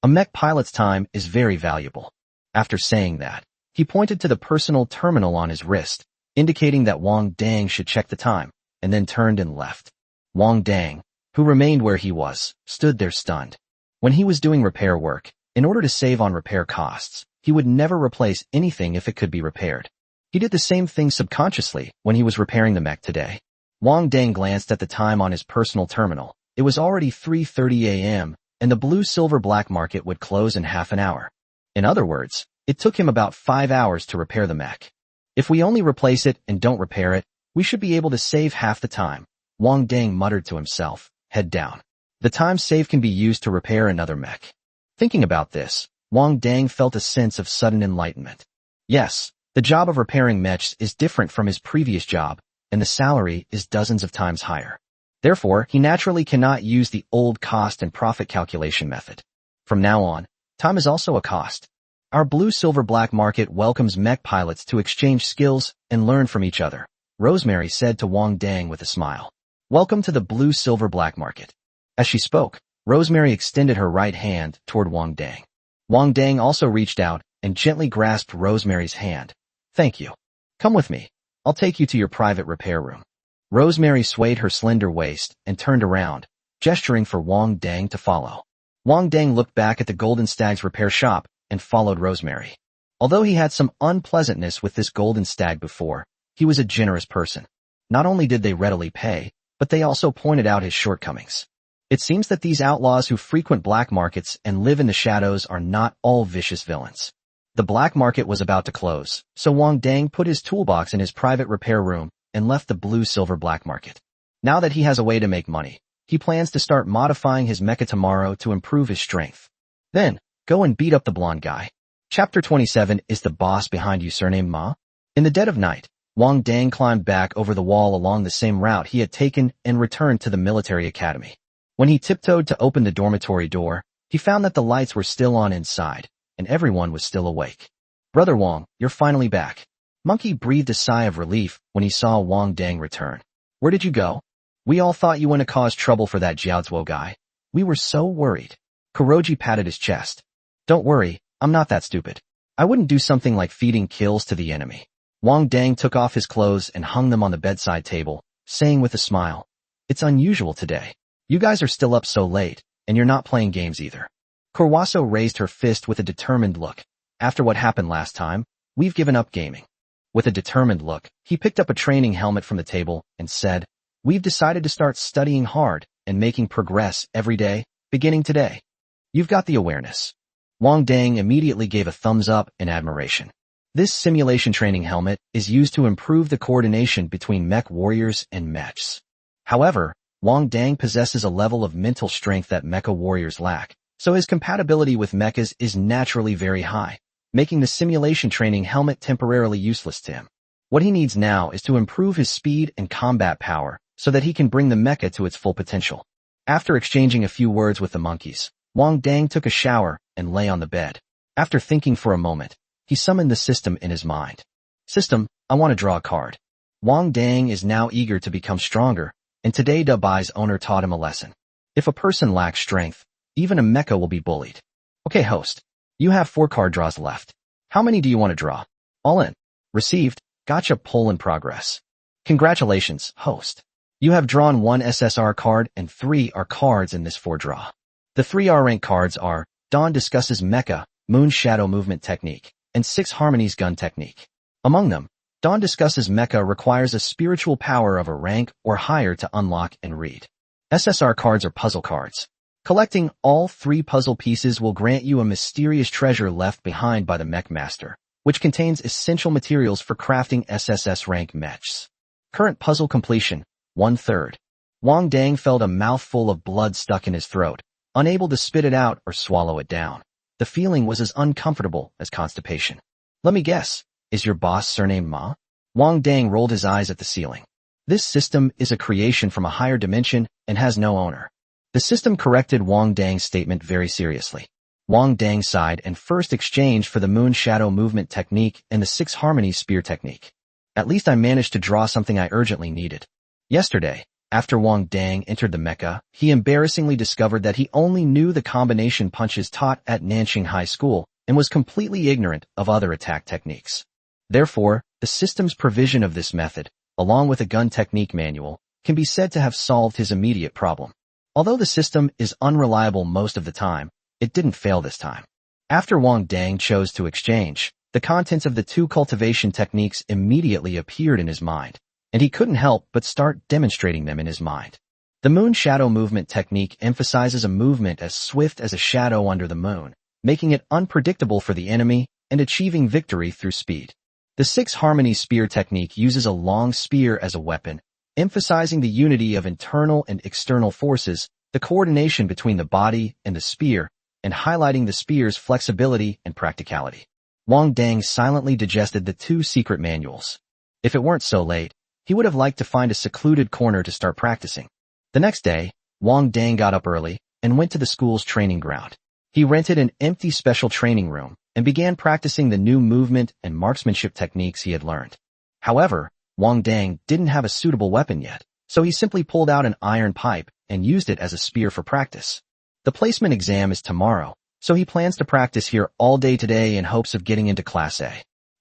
A mech pilot's time is very valuable. After saying that, he pointed to the personal terminal on his wrist, indicating that Wang Dang should check the time, and then turned and left. Wang Dang, who remained where he was, stood there stunned. When he was doing repair work, in order to save on repair costs, he would never replace anything if it could be repaired. He did the same thing subconsciously when he was repairing the mech today. Wang Dang glanced at the time on his personal terminal. It was already 3:30 a.m., and the blue-silver black market would close in half an hour. In other words, it took him about 5 hours to repair the mech. If we only replace it and don't repair it, we should be able to save half the time, Wang Dang muttered to himself, head down. The time saved can be used to repair another mech. Thinking about this, Wang Dang felt a sense of sudden enlightenment. Yes, the job of repairing mechs is different from his previous job, and the salary is dozens of times higher. Therefore, he naturally cannot use the old cost and profit calculation method. From now on, time is also a cost. Our blue-silver black market welcomes mech pilots to exchange skills and learn from each other, Rosemary said to Wang Dang with a smile. Welcome to the blue-silver black market. As she spoke, Rosemary extended her right hand toward Wang Dang. Wang Dang also reached out and gently grasped Rosemary's hand. Thank you. Come with me. I'll take you to your private repair room. Rosemary swayed her slender waist and turned around, gesturing for Wang Dang to follow. Wang Dang looked back at the Golden Stag's repair shop and followed Rosemary. Although he had some unpleasantness with this Golden Stag before, he was a generous person. Not only did they readily pay, but they also pointed out his shortcomings. It seems that these outlaws who frequent black markets and live in the shadows are not all vicious villains. The black market was about to close, so Wang Dang put his toolbox in his private repair room and left the blue-silver black market. Now that he has a way to make money, he plans to start modifying his mecha tomorrow to improve his strength. Then, go and beat up the blonde guy. Chapter 27 is the boss behind you surnamed Ma? In the dead of night, Wang Dang climbed back over the wall along the same route he had taken and returned to the military academy. When he tiptoed to open the dormitory door, he found that the lights were still on inside, and everyone was still awake. Brother Wang, you're finally back. Monkey breathed a sigh of relief when he saw Wang Dang return. Where did you go? We all thought you went to cause trouble for that Jiaozuo guy. We were so worried. Kuroji patted his chest. Don't worry, I'm not that stupid. I wouldn't do something like feeding kills to the enemy. Wang Dang took off his clothes and hung them on the bedside table, saying with a smile, It's unusual today. You guys are still up so late, and you're not playing games either. Kurwaso raised her fist with a determined look. After what happened last time, we've given up gaming. With a determined look, he picked up a training helmet from the table and said, We've decided to start studying hard and making progress every day, beginning today. You've got the awareness. Wang Dang immediately gave a thumbs up in admiration. This simulation training helmet is used to improve the coordination between mech warriors and mechs. However, Wang Dang possesses a level of mental strength that mecha warriors lack, so his compatibility with mechas is naturally very high, making the simulation training helmet temporarily useless to him. What he needs now is to improve his speed and combat power so that he can bring the mecha to its full potential. After exchanging a few words with the monkeys, Wang Dang took a shower and lay on the bed. After thinking for a moment, he summoned the system in his mind. System, I want to draw a card. Wang Dang is now eager to become stronger, and today Dubai's owner taught him a lesson. If a person lacks strength, even a mecha will be bullied. Okay, host. You have 4 card draws left. How many do you want to draw? All in. Received. Gotcha. Poll in progress. Congratulations, host. You have drawn 1 SSR card and 3 are cards in this 4 draw. The 3 R-rank cards are Dawn discusses mecha, Moon Shadow movement technique, and 6 Harmonies gun technique. Among them, Dawn discusses mecha requires a spiritual power of a rank or higher to unlock and read. SSR cards are puzzle cards. Collecting all 3 puzzle pieces will grant you a mysterious treasure left behind by the mech master, which contains essential materials for crafting SSS rank mechs. Current puzzle completion, 1/3. Wang Dang felt a mouthful of blood stuck in his throat, unable to spit it out or swallow it down. The feeling was as uncomfortable as constipation. Let me guess, is your boss surnamed Ma? Wang Dang rolled his eyes at the ceiling. This system is a creation from a higher dimension and has no owner. The system corrected Wang Dang's statement very seriously. Wang Dang sighed and first exchanged for the Moon Shadow movement technique and the 6 Harmonies spear technique. At least I managed to draw something I urgently needed. Yesterday, after Wang Dang entered the mecha, he embarrassingly discovered that he only knew the combination punches taught at Nanxing High School and was completely ignorant of other attack techniques. Therefore, the system's provision of this method, along with a gun technique manual, can be said to have solved his immediate problem. Although the system is unreliable most of the time, it didn't fail this time. After Wang Dang chose to exchange, the contents of the 2 cultivation techniques immediately appeared in his mind, and he couldn't help but start demonstrating them in his mind. The Moon Shadow movement technique emphasizes a movement as swift as a shadow under the moon, making it unpredictable for the enemy and achieving victory through speed. The 6 Harmonies spear technique uses a long spear as a weapon, emphasizing the unity of internal and external forces, the coordination between the body and the spear, and highlighting the spear's flexibility and practicality. Wang Dang silently digested the 2 secret manuals. If it weren't so late, he would have liked to find a secluded corner to start practicing. The next day, Wang Dang got up early and went to the school's training ground. He rented an empty special training room and began practicing the new movement and marksmanship techniques he had learned. However, Wang Dang didn't have a suitable weapon yet, so he simply pulled out an iron pipe and used it as a spear for practice. The placement exam is tomorrow, so he plans to practice here all day today in hopes of getting into Class A.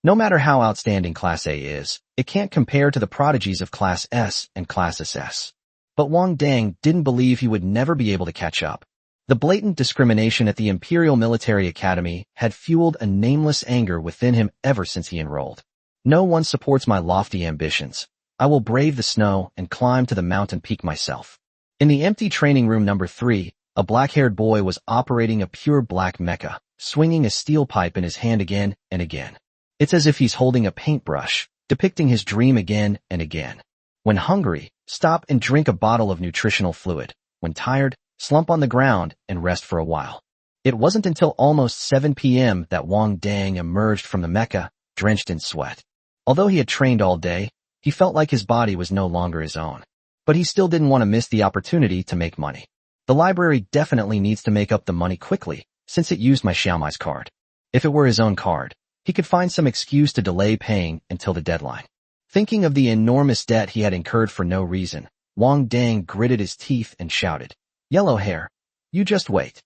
No matter how outstanding Class A is, it can't compare to the prodigies of Class S and Class SS. But Wang Dang didn't believe he would never be able to catch up. The blatant discrimination at the Imperial Military Academy had fueled a nameless anger within him ever since he enrolled. No one supports my lofty ambitions. I will brave the snow and climb to the mountain peak myself. In the empty training room number 3, a black-haired boy was operating a pure black mecha, swinging a steel pipe in his hand again and again. It's as if he's holding a paintbrush, depicting his dream again and again. When hungry, stop and drink a bottle of nutritional fluid. When tired, slump on the ground and rest for a while. It wasn't until almost 7 p.m. that Wang Dang emerged from the mecha, drenched in sweat. Although he had trained all day, he felt like his body was no longer his own. But he still didn't want to miss the opportunity to make money. The library definitely needs to make up the money quickly, since it used my Xiaomai's card. If it were his own card, he could find some excuse to delay paying until the deadline. Thinking of the enormous debt he had incurred for no reason, Wang Dang gritted his teeth and shouted, "Yellow hair, you just wait."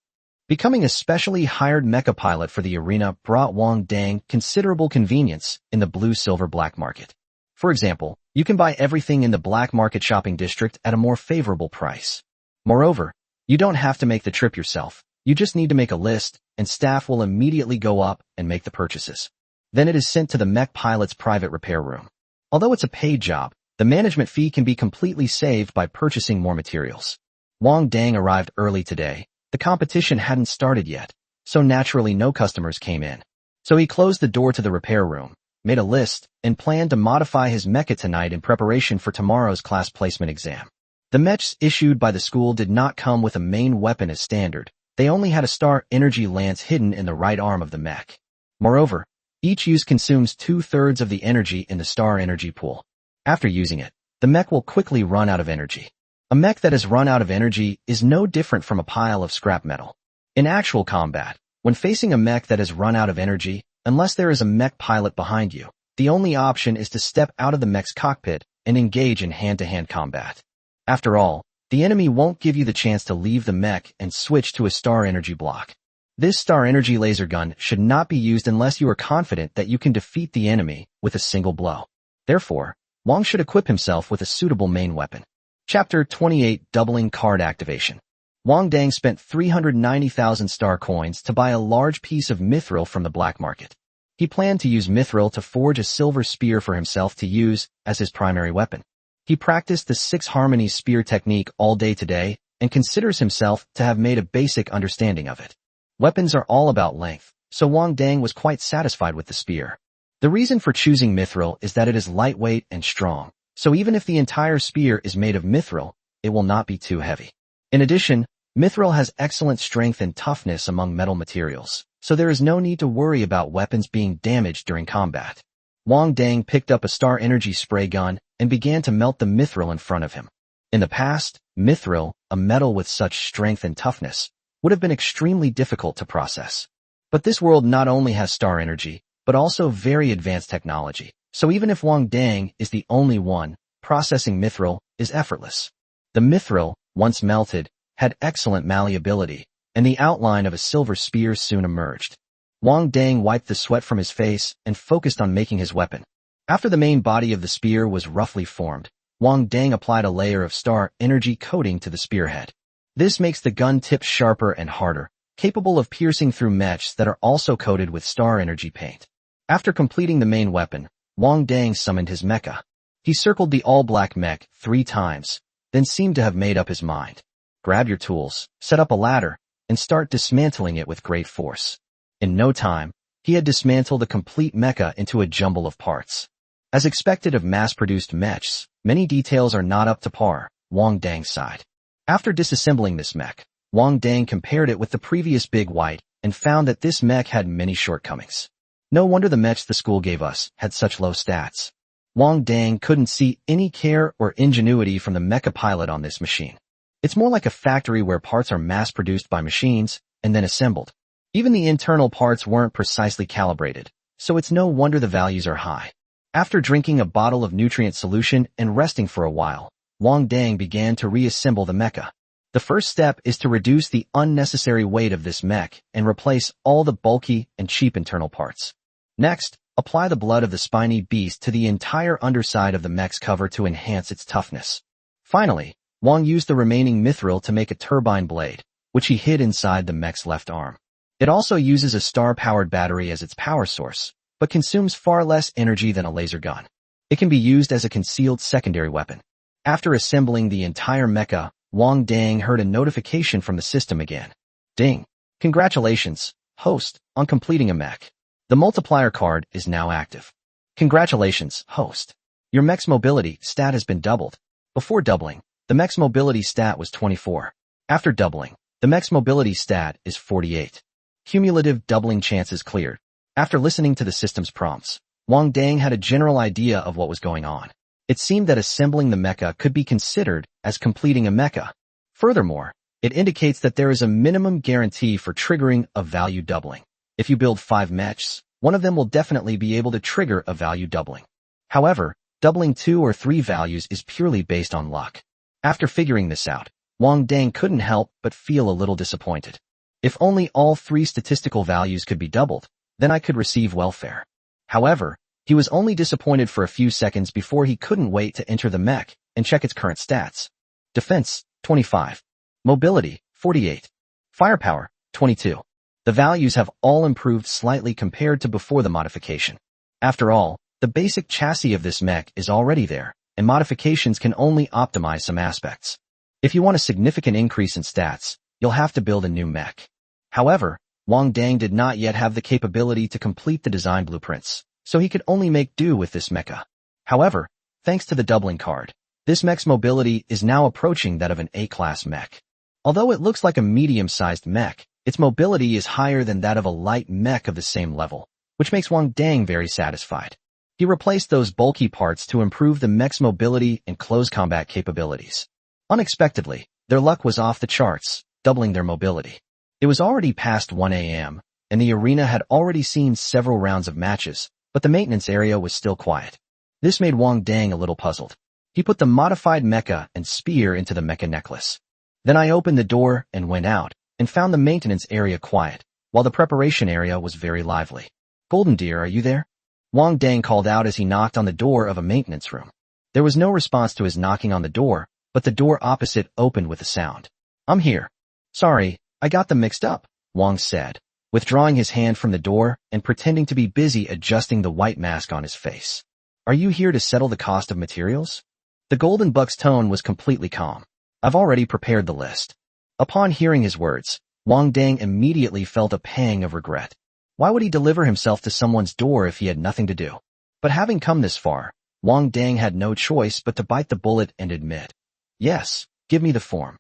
Becoming a specially hired mecha pilot for the arena brought Wang Dang considerable convenience in the blue-silver black market. For example, you can buy everything in the black market shopping district at a more favorable price. Moreover, you don't have to make the trip yourself. You just need to make a list, and staff will immediately go up and make the purchases. Then it is sent to the mech pilot's private repair room. Although it's a paid job, the management fee can be completely saved by purchasing more materials. Wang Dang arrived early today. The competition hadn't started yet, so naturally no customers came in. So he closed the door to the repair room, made a list, and planned to modify his mecha tonight in preparation for tomorrow's class placement exam. The mechs issued by the school did not come with a main weapon as standard. They only had a star energy lance hidden in the right arm of the mech. Moreover, each use consumes 2/3 of the energy in the star energy pool. After using it, the mech will quickly run out of energy. A mech that has run out of energy is no different from a pile of scrap metal. In actual combat, when facing a mech that has run out of energy, unless there is a mech pilot behind you, the only option is to step out of the mech's cockpit and engage in hand-to-hand combat. After all, the enemy won't give you the chance to leave the mech and switch to a star energy block. This star energy laser gun should not be used unless you are confident that you can defeat the enemy with a single blow. Therefore, Wang should equip himself with a suitable main weapon. Chapter 28 Doubling Card Activation. Wang Dang spent 390,000 star coins to buy a large piece of mithril from the black market. He planned to use mithril to forge a silver spear for himself to use as his primary weapon. He practiced the 6 harmonies spear technique all day today and considers himself to have made a basic understanding of it. Weapons are all about length, so Wang Dang was quite satisfied with the spear. The reason for choosing mithril is that it is lightweight and strong. So even if the entire spear is made of mithril, it will not be too heavy. In addition, mithril has excellent strength and toughness among metal materials, so there is no need to worry about weapons being damaged during combat. Wang Dang picked up a star energy spray gun and began to melt the mithril in front of him. In the past, mithril, a metal with such strength and toughness, would have been extremely difficult to process. But this world not only has star energy, but also very advanced technology. So even if Wang Dang is the only one, processing mithril is effortless. The mithril, once melted, had excellent malleability, and the outline of a silver spear soon emerged. Wang Dang wiped the sweat from his face and focused on making his weapon. After the main body of the spear was roughly formed, Wang Dang applied a layer of star energy coating to the spearhead. This makes the gun tip sharper and harder, capable of piercing through mechs that are also coated with star energy paint. After completing the main weapon, Wang Dang summoned his mecha. He circled the all-black mech 3 times, then seemed to have made up his mind. Grab your tools, set up a ladder, and start dismantling it with great force. In no time, he had dismantled the complete mecha into a jumble of parts. As expected of mass-produced mechs, many details are not up to par, Wang Dang sighed. After disassembling this mech, Wang Dang compared it with the previous Big White and found that this mech had many shortcomings. No wonder the mechs the school gave us had such low stats. Wang Dang couldn't see any care or ingenuity from the mecha pilot on this machine. It's more like a factory where parts are mass-produced by machines and then assembled. Even the internal parts weren't precisely calibrated, so it's no wonder the values are high. After drinking a bottle of nutrient solution and resting for a while, Wang Dang began to reassemble the mecha. The first step is to reduce the unnecessary weight of this mech and replace all the bulky and cheap internal parts. Next, apply the blood of the spiny beast to the entire underside of the mech's cover to enhance its toughness. Finally, Wang used the remaining mithril to make a turbine blade, which he hid inside the mech's left arm. It also uses a star-powered battery as its power source, but consumes far less energy than a laser gun. It can be used as a concealed secondary weapon. After assembling the entire mecha, Wang Dang heard a notification from the system again. Ding! Congratulations, host, on completing a mech. The multiplier card is now active. Congratulations, host. Your mech's mobility stat has been doubled. Before doubling, the mech's mobility stat was 24. After doubling, the mech's mobility stat is 48. Cumulative doubling chances cleared. After listening to the system's prompts, Wang Dang had a general idea of what was going on. It seemed that assembling the mecha could be considered as completing a mecha. Furthermore, it indicates that there is a minimum guarantee for triggering a value doubling. If you build 5 mechs, one of them will definitely be able to trigger a value doubling. However, doubling 2 or 3 values is purely based on luck. After figuring this out, Wang Dang couldn't help but feel a little disappointed. If only all 3 statistical values could be doubled, then I could receive welfare. However, he was only disappointed for a few seconds before he couldn't wait to enter the mech and check its current stats. Defense, 25. Mobility, 48. Firepower, 22. The values have all improved slightly compared to before the modification. After all, the basic chassis of this mech is already there, and modifications can only optimize some aspects. If you want a significant increase in stats, you'll have to build a new mech. However, Wang Dang did not yet have the capability to complete the design blueprints, so he could only make do with this mecha. However, thanks to the doubling card, this mech's mobility is now approaching that of an A-class mech. Although it looks like a medium-sized mech, its mobility is higher than that of a light mech of the same level, which makes Wang Dang very satisfied. He replaced those bulky parts to improve the mech's mobility and close combat capabilities. Unexpectedly, their luck was off the charts, doubling their mobility. It was already past 1 a.m., and the arena had already seen several rounds of matches, but the maintenance area was still quiet. This made Wang Dang a little puzzled. He put the modified mecha and spear into the mecha necklace. Then I opened the door and went out, and found the maintenance area quiet, while the preparation area was very lively. Golden Deer, are you there? Wang Dang called out as he knocked on the door of a maintenance room. There was no response to his knocking on the door, but the door opposite opened with a sound. I'm here. Sorry, I got them mixed up, Wang said, withdrawing his hand from the door and pretending to be busy adjusting the white mask on his face. Are you here to settle the cost of materials? The Golden Buck's tone was completely calm. I've already prepared the list. Upon hearing his words, Wang Dang immediately felt a pang of regret. Why would he deliver himself to someone's door if he had nothing to do? But having come this far, Wang Dang had no choice but to bite the bullet and admit, yes, give me the form.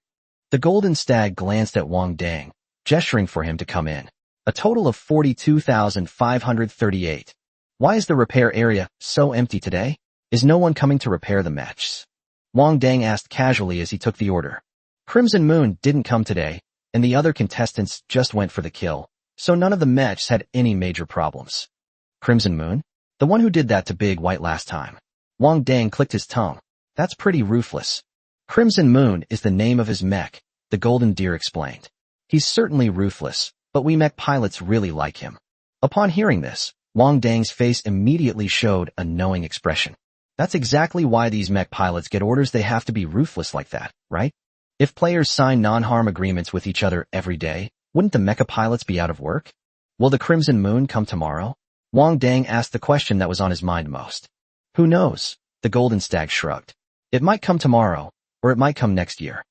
The Golden Stag glanced at Wang Dang, gesturing for him to come in. A total of 42,538. Why is the repair area so empty today? Is no one coming to repair the mechs? Wang Dang asked casually as he took the order. Crimson Moon didn't come today, and the other contestants just went for the kill, so none of the mechs had any major problems. Crimson Moon? The one who did that to Big White last time. Wang Dang clicked his tongue. That's pretty ruthless. Crimson Moon is the name of his mech, the Golden Deer explained. He's certainly ruthless, but we mech pilots really like him. Upon hearing this, Wang Dang's face immediately showed a knowing expression. That's exactly why these mech pilots get orders. They have to be ruthless like that, right? If players sign non-harm agreements with each other every day, wouldn't the mecha pilots be out of work? Will the Crimson Moon come tomorrow? Wang Dang asked the question that was on his mind most. Who knows? The Golden Stag shrugged. It might come tomorrow, or it might come next year.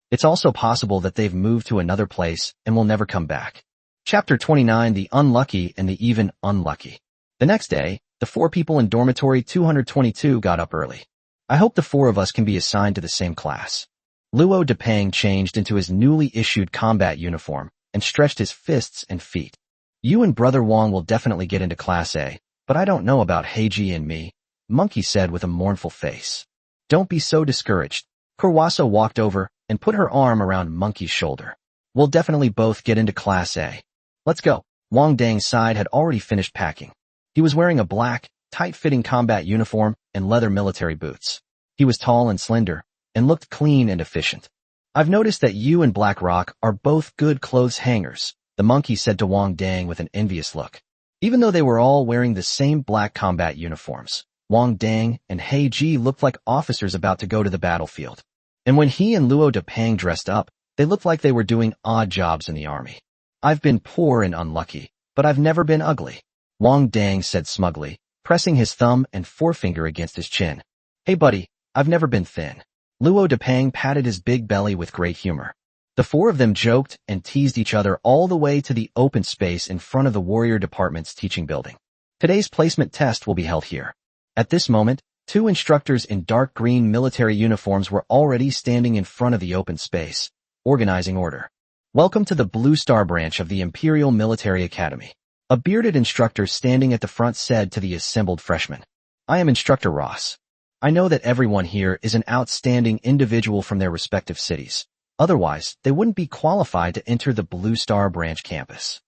It's also possible that they've moved to another place and will never come back. Chapter 29, The Unlucky and the Even Unlucky. The next day, the 4 people in dormitory 222 got up early. I hope the 4 of us can be assigned to the same class. Luo Depang changed into his newly issued combat uniform and stretched his fists and feet. You and Brother Wang will definitely get into Class A, but I don't know about Heiji and me, Monkey said with a mournful face. Don't be so discouraged. Kurwaso walked over and put her arm around Monkey's shoulder. We'll definitely both get into Class A. Let's go. Wang Dang's side had already finished packing. He was wearing a black, tight-fitting combat uniform and leather military boots. He was tall and slender, and looked clean and efficient. I've noticed that you and Black Rock are both good clothes hangers, the monkey said to Wang Dang with an envious look. Even though they were all wearing the same black combat uniforms, Wang Dang and Heiji looked like officers about to go to the battlefield. And when he and Luo Depang dressed up, they looked like they were doing odd jobs in the army. I've been poor and unlucky, but I've never been ugly, Wang Dang said smugly, pressing his thumb and forefinger against his chin. Hey buddy, I've never been thin. Luo Depang patted his big belly with great humor. The 4 of them joked and teased each other all the way to the open space in front of the Warrior Department's teaching building. Today's placement test will be held here. At this moment, 2 instructors in dark green military uniforms were already standing in front of the open space, organizing order. Welcome to the Blue Star branch of the Imperial Military Academy. A bearded instructor standing at the front said to the assembled freshmen, I am Instructor Ross. I know that everyone here is an outstanding individual from their respective cities. Otherwise, they wouldn't be qualified to enter the Blue Star branch campus.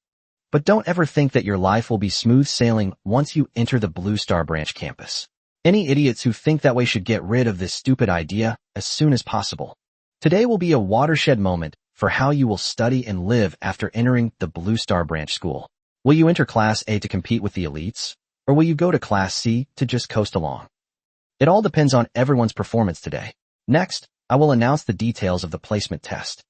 But don't ever think that your life will be smooth sailing once you enter the Blue Star branch campus. Any idiots who think that way should get rid of this stupid idea as soon as possible. Today will be a watershed moment for how you will study and live after entering the Blue Star branch school. Will you enter Class A to compete with the elites, or will you go to Class C to just coast along? It all depends on everyone's performance today. Next, I will announce the details of the placement test.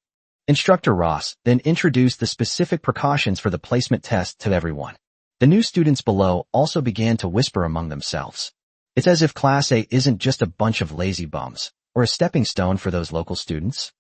Instructor Ross then introduced the specific precautions for the placement test to everyone. The new students below also began to whisper among themselves. It's as if Class A isn't just a bunch of lazy bums, or a stepping stone for those local students.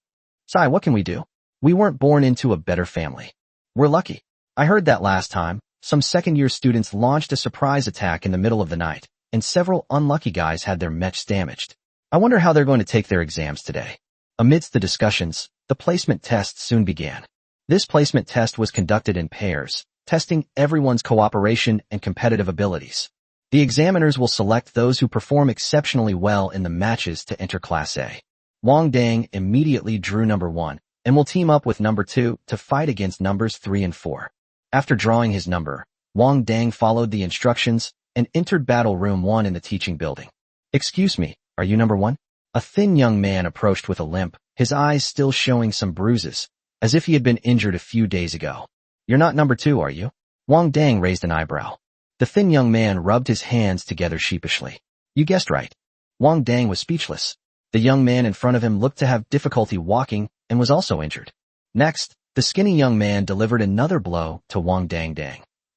Sai, what can we do? We weren't born into a better family. We're lucky. I heard that last time, some second-year students launched a surprise attack in the middle of the night, and several unlucky guys had their mechs damaged. I wonder how they're going to take their exams today. Amidst the discussions, the placement test soon began. This placement test was conducted in pairs, testing everyone's cooperation and competitive abilities. The examiners will select those who perform exceptionally well in the matches to enter Class A. Wang Dang immediately drew number 1, and will team up with number 2 to fight against numbers 3 and 4. After drawing his number, Wang Dang followed the instructions and entered Battle Room 1 in the teaching building. Excuse me, are you number 1? A thin young man approached with a limp, his eyes still showing some bruises, as if he had been injured a few days ago. You're not number 2, are you? Wang Dang raised an eyebrow. The thin young man rubbed his hands together sheepishly. You guessed right. Wang Dang was speechless. The young man in front of him looked to have difficulty walking and was also injured. Next, the skinny young man delivered another blow to Wang Dang.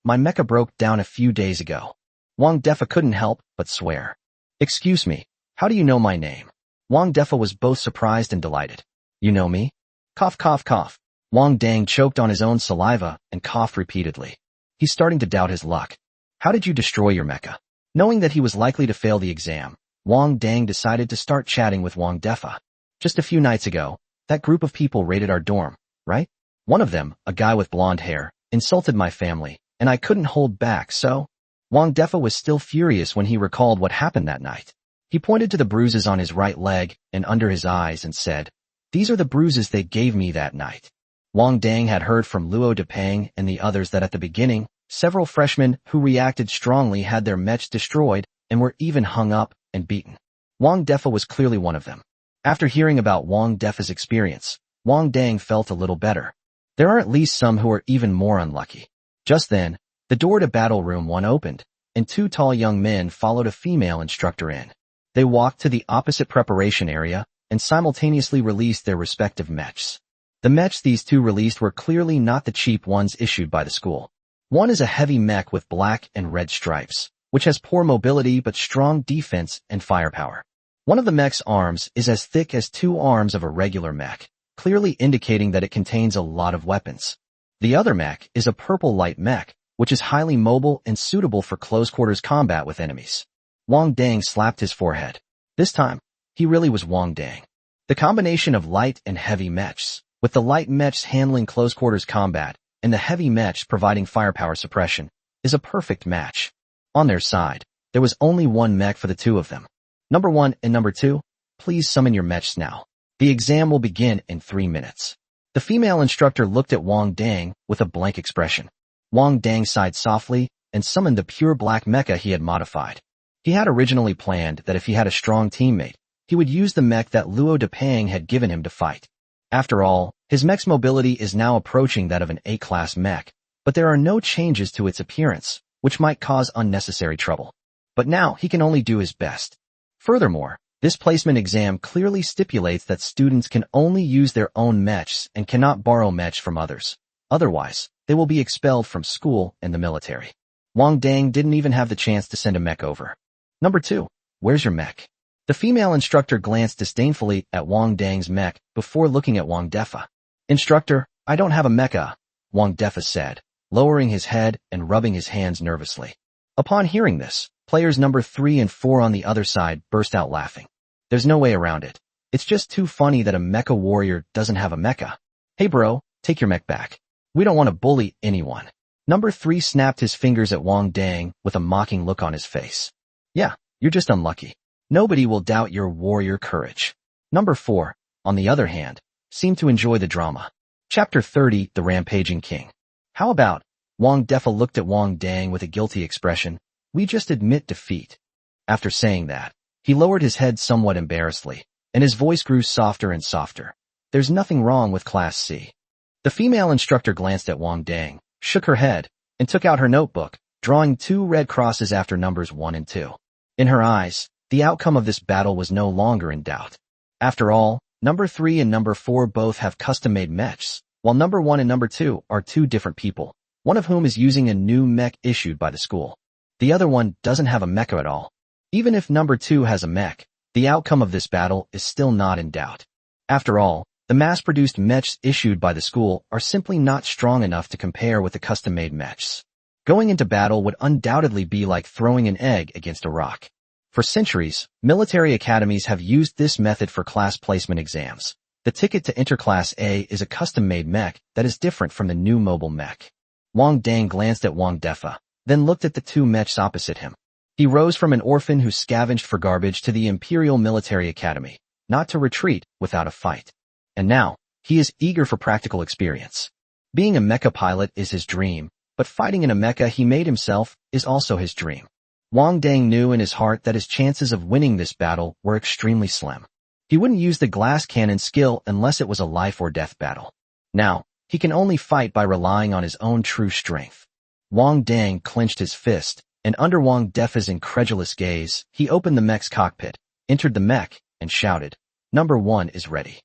My mecha broke down a few days ago. Wang Defa couldn't help but swear. Excuse me, how do you know my name? Wang Defa was both surprised and delighted. You know me? Cough, cough, cough. Wang Dang choked on his own saliva and coughed repeatedly. He's starting to doubt his luck. How did you destroy your mecha? Knowing that he was likely to fail the exam, Wang Dang decided to start chatting with Wang Defa. Just a few nights ago, that group of people raided our dorm, right? One of them, a guy with blonde hair, insulted my family, and I couldn't hold back, so... Wang Defa was still furious when he recalled what happened that night. He pointed to the bruises on his right leg and under his eyes and said, These are the bruises they gave me that night. Wang Dang had heard from Luo Depang and the others that at the beginning, several freshmen who reacted strongly had their mechs destroyed and were even hung up and beaten. Wang Defa was clearly one of them. After hearing about Wang Defa's experience, Wang Dang felt a little better. There are at least some who are even more unlucky. Just then, the door to Battle Room 1 opened, and 2 tall young men followed a female instructor in. They walked to the opposite preparation area and simultaneously released their respective mechs. The mechs these 2 released were clearly not the cheap ones issued by the school. One is a heavy mech with black and red stripes, which has poor mobility but strong defense and firepower. One of the mech's arms is as thick as 2 arms of a regular mech, clearly indicating that it contains a lot of weapons. The other mech is a purple light mech, which is highly mobile and suitable for close-quarters combat with enemies. Wang Dang slapped his forehead. This time, he really was Wang Dang. The combination of light and heavy mechs, with the light mechs handling close-quarters combat and the heavy mechs providing firepower suppression, is a perfect match. On their side, there was only one mech for the 2 of them. Number 1 and number 2, please summon your mechs now. The exam will begin in 3 minutes. The female instructor looked at Wang Dang with a blank expression. Wang Dang sighed softly and summoned the pure black mecha he had modified. He had originally planned that if he had a strong teammate, he would use the mech that Luo Depang had given him to fight. After all, his mech's mobility is now approaching that of an A-class mech, but there are no changes to its appearance, which might cause unnecessary trouble. But now he can only do his best. Furthermore, this placement exam clearly stipulates that students can only use their own mechs and cannot borrow mechs from others. Otherwise, they will be expelled from school and the military. Wang Dang didn't even have the chance to send a mech over. Number 2, where's your mech? The female instructor glanced disdainfully at Wang Dang's mech before looking at Wang Defa. Instructor, I don't have a mecha, Wang Defa said, lowering his head and rubbing his hands nervously. Upon hearing this, players number 3 and 4 on the other side burst out laughing. There's no way around it. It's just too funny that a mecha warrior doesn't have a mecha. Hey bro, take your mech back. We don't want to bully anyone. Number 3 snapped his fingers at Wang Dang with a mocking look on his face. Yeah, you're just unlucky. Nobody will doubt your warrior courage. Number 4, on the other hand, seemed to enjoy the drama. Chapter 30, The Rampaging King. How about? Wang Defa looked at Wang Dang with a guilty expression. We just admit defeat. After saying that, he lowered his head somewhat embarrassedly, and his voice grew softer and softer. There's nothing wrong with Class C. The female instructor glanced at Wang Dang, shook her head, and took out her notebook, drawing 2 red crosses after numbers 1 and 2. In her eyes, the outcome of this battle was no longer in doubt. After all, number 3 and number 4 both have custom-made mechs, while number 1 and number 2 are 2 different people, one of whom is using a new mech issued by the school. The other one doesn't have a mecha at all. Even if number 2 has a mech, the outcome of this battle is still not in doubt. After all, the mass-produced mechs issued by the school are simply not strong enough to compare with the custom-made mechs. Going into battle would undoubtedly be like throwing an egg against a rock. For centuries, military academies have used this method for class placement exams. The ticket to enter Class A is a custom-made mech that is different from the new mobile mech. Wang Dang glanced at Wang Defa, then looked at the 2 mechs opposite him. He rose from an orphan who scavenged for garbage to the Imperial Military Academy, not to retreat without a fight. And now, he is eager for practical experience. Being a mecha pilot is his dream, but fighting in a mecha he made himself is also his dream. Wang Dang knew in his heart that his chances of winning this battle were extremely slim. He wouldn't use the glass cannon skill unless it was a life-or-death battle. Now, he can only fight by relying on his own true strength. Wang Dang clenched his fist, and under Wang Defa's incredulous gaze, he opened the mech's cockpit, entered the mech, and shouted, "Number 1 is ready."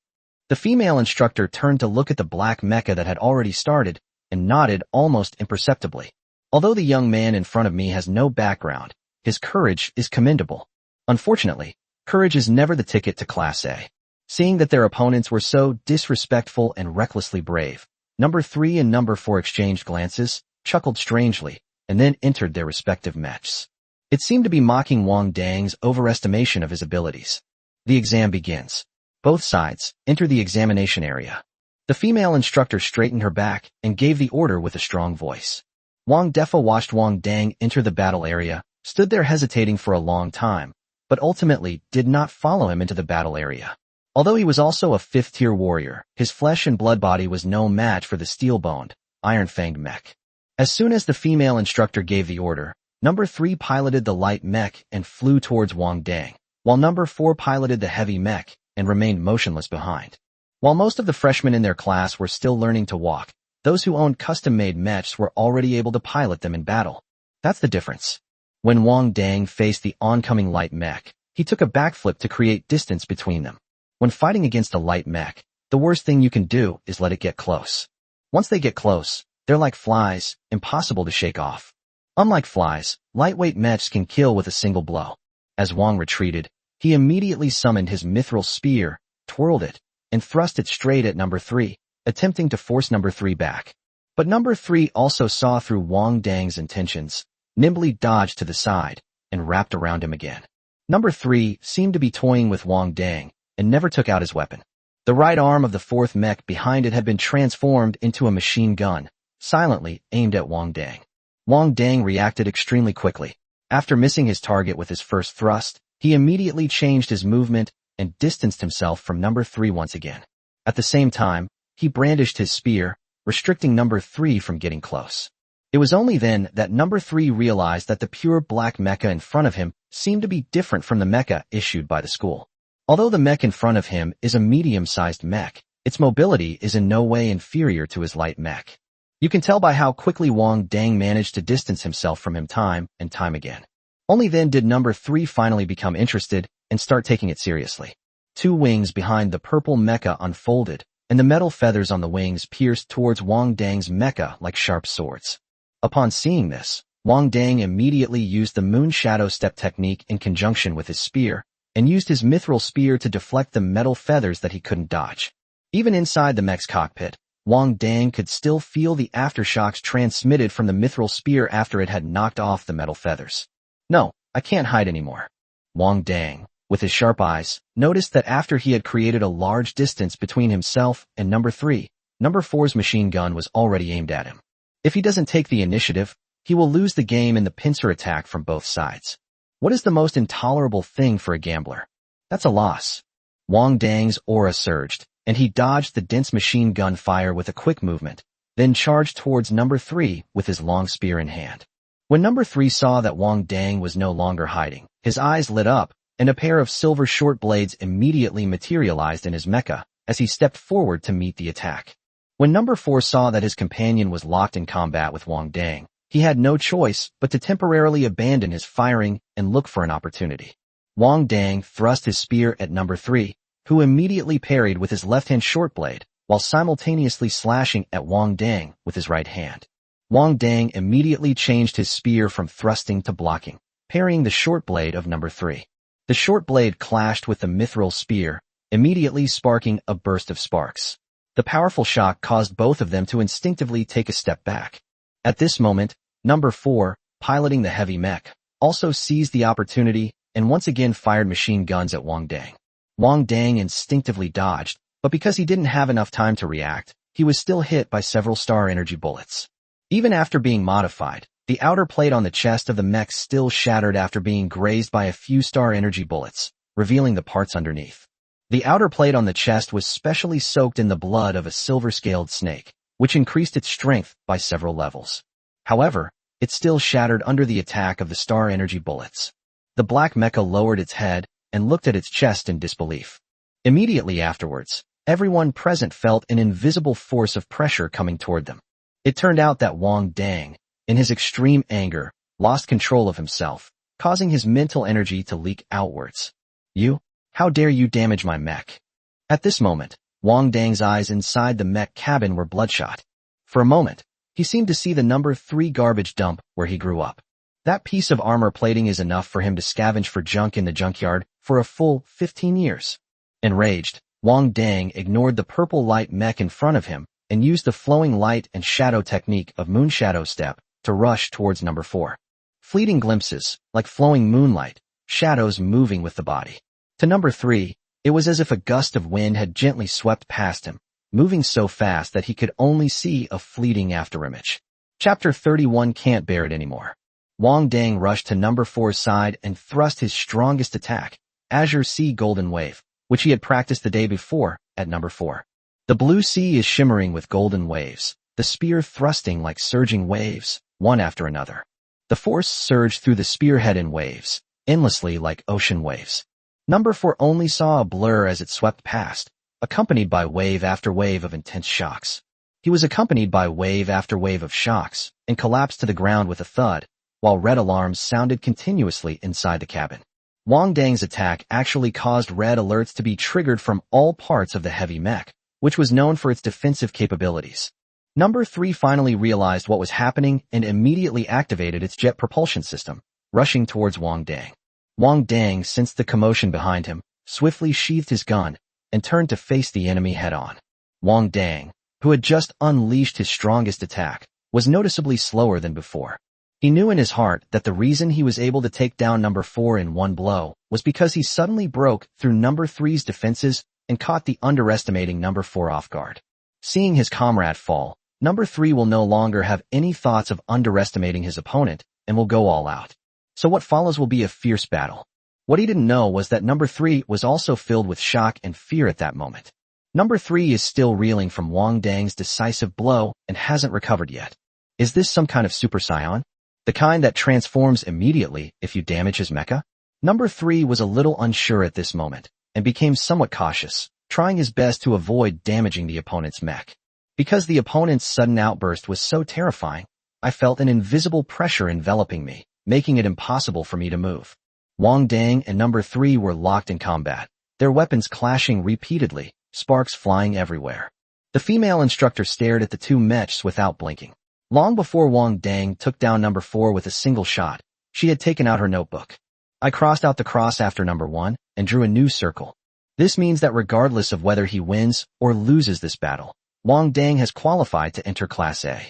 The female instructor turned to look at the black mecha that had already started, and nodded almost imperceptibly. Although the young man in front of me has no background, his courage is commendable. Unfortunately, courage is never the ticket to Class A. Seeing that their opponents were so disrespectful and recklessly brave, number 3 and number 4 exchanged glances, chuckled strangely, and then entered their respective mechs. It seemed to be mocking Wang Dang's overestimation of his abilities. The exam begins. Both sides enter the examination area. The female instructor straightened her back and gave the order with a strong voice. Wang Defa watched Wang Dang enter the battle area, stood there hesitating for a long time, but ultimately did not follow him into the battle area. Although he was also a 5th-tier warrior, his flesh and blood body was no match for the steel-boned, iron-fanged mech. As soon as the female instructor gave the order, number 3 piloted the light mech and flew towards Wang Dang, while number 4 piloted the heavy mech and remained motionless behind. While most of the freshmen in their class were still learning to walk, those who owned custom-made mechs were already able to pilot them in battle. That's the difference. When Wang Dang faced the oncoming light mech, he took a backflip to create distance between them. When fighting against a light mech, the worst thing you can do is let it get close. Once they get close, they're like flies, impossible to shake off. Unlike flies, lightweight mechs can kill with a single blow. As Wang retreated, he immediately summoned his mithril spear, twirled it, and thrust it straight at number 3, attempting to force number 3 back. But number 3 also saw through Wang Dang's intentions, nimbly dodged to the side, and wrapped around him again. Number 3 seemed to be toying with Wang Dang, and never took out his weapon. The right arm of the 4th mech behind it had been transformed into a machine gun, silently aimed at Wang Dang. Wang Dang reacted extremely quickly. After missing his target with his first thrust, he immediately changed his movement and distanced himself from number 3 once again. At the same time, he brandished his spear, restricting number 3 from getting close. It was only then that number 3 realized that the pure black mecha in front of him seemed to be different from the mecha issued by the school. Although the mech in front of him is a medium-sized mech, its mobility is in no way inferior to his light mech. You can tell by how quickly Wang Dang managed to distance himself from him time and time again. Only then did number 3 finally become interested and start taking it seriously. 2 wings behind the purple mecha unfolded, and the metal feathers on the wings pierced towards Wang Dang's mecha like sharp swords. Upon seeing this, Wang Dang immediately used the moon shadow step technique in conjunction with his spear, and used his mithril spear to deflect the metal feathers that he couldn't dodge. Even inside the mech's cockpit, Wang Dang could still feel the aftershocks transmitted from the mithril spear after it had knocked off the metal feathers. No, I can't hide anymore. Wang Dang, with his sharp eyes, noticed that after he had created a large distance between himself and number 3, Number 4's machine gun was already aimed at him. If he doesn't take the initiative, he will lose the game in the pincer attack from both sides. What is the most intolerable thing for a gambler? That's a loss. Wang Dang's aura surged, and he dodged the dense machine gun fire with a quick movement, then charged towards number 3 with his long spear in hand. When number 3 saw that Wang Dang was no longer hiding, his eyes lit up, and a pair of silver short blades immediately materialized in his mecha as he stepped forward to meet the attack. When number 4 saw that his companion was locked in combat with Wang Dang, he had no choice but to temporarily abandon his firing and look for an opportunity. Wang Dang thrust his spear at number 3, who immediately parried with his left-hand short blade, while simultaneously slashing at Wang Dang with his right hand. Wang Dang immediately changed his spear from thrusting to blocking, parrying the short blade of number 3. The short blade clashed with the mithril spear, immediately sparking a burst of sparks. The powerful shock caused both of them to instinctively take a step back. At this moment, number 4, piloting the heavy mech, also seized the opportunity and once again fired machine guns at Wang Dang. Wang Dang instinctively dodged, but because he didn't have enough time to react, he was still hit by several star energy bullets. Even after being modified, the outer plate on the chest of the mech still shattered after being grazed by a few star energy bullets, revealing the parts underneath. The outer plate on the chest was specially soaked in the blood of a silver-scaled snake, which increased its strength by several levels. However, it still shattered under the attack of the star energy bullets. The black mecha lowered its head and looked at its chest in disbelief. Immediately afterwards, everyone present felt an invisible force of pressure coming toward them. It turned out that Wang Dang, in his extreme anger, lost control of himself, causing his mental energy to leak outwards. "You? How dare you damage my mech?" At this moment, Wang Dang's eyes inside the mech cabin were bloodshot. For a moment, he seemed to see the number 3 garbage dump where he grew up. That piece of armor plating is enough for him to scavenge for junk in the junkyard for a full 15 years. Enraged, Wang Dang ignored the purple light mech in front of him and used the flowing light and shadow technique of Moon Shadow Step to rush towards number 4. Fleeting glimpses, like flowing moonlight, shadows moving with the body. To number 3, it was as if a gust of wind had gently swept past him, moving so fast that he could only see a fleeting afterimage. Chapter 31 Can't Bear It Anymore. Wang Dang rushed to number 4's side and thrust his strongest attack, Azure Sea Golden Wave, which he had practiced the day before, at number 4. The blue sea is shimmering with golden waves, the spear thrusting like surging waves, one after another. The force surged through the spearhead in waves, endlessly like ocean waves. Number 4 only saw a blur as it swept past, accompanied by wave after wave of intense shocks. He was accompanied by wave after wave of shocks, and collapsed to the ground with a thud, while red alarms sounded continuously inside the cabin. Wang Dang's attack actually caused red alerts to be triggered from all parts of the heavy mech, which was known for its defensive capabilities. Number 3 finally realized what was happening and immediately activated its jet propulsion system, rushing towards Wang Dang. Wang Dang sensed the commotion behind him, swiftly sheathed his gun, and turned to face the enemy head-on. Wang Dang, who had just unleashed his strongest attack, was noticeably slower than before. He knew in his heart that the reason he was able to take down number 4 in one blow was because he suddenly broke through number 3's defenses and caught the underestimating number 4 off guard. Seeing his comrade fall, number 3 will no longer have any thoughts of underestimating his opponent and will go all out. So what follows will be a fierce battle. What he didn't know was that number 3 was also filled with shock and fear at that moment. Number 3 is still reeling from Wang Dang's decisive blow and hasn't recovered yet. Is this some kind of Super Saiyan? The kind that transforms immediately if you damage his mecha? Number 3 was a little unsure at this moment, and became somewhat cautious, trying his best to avoid damaging the opponent's mech. Because the opponent's sudden outburst was so terrifying, I felt an invisible pressure enveloping me, making it impossible for me to move. Wang Dang and number 3 were locked in combat, their weapons clashing repeatedly, sparks flying everywhere. The female instructor stared at the two mechs without blinking. Long before Wang Dang took down number 4 with a single shot, she had taken out her notebook. I crossed out the cross after number 1 and drew a new circle. This means that regardless of whether he wins or loses this battle, Wang Dang has qualified to enter Class A.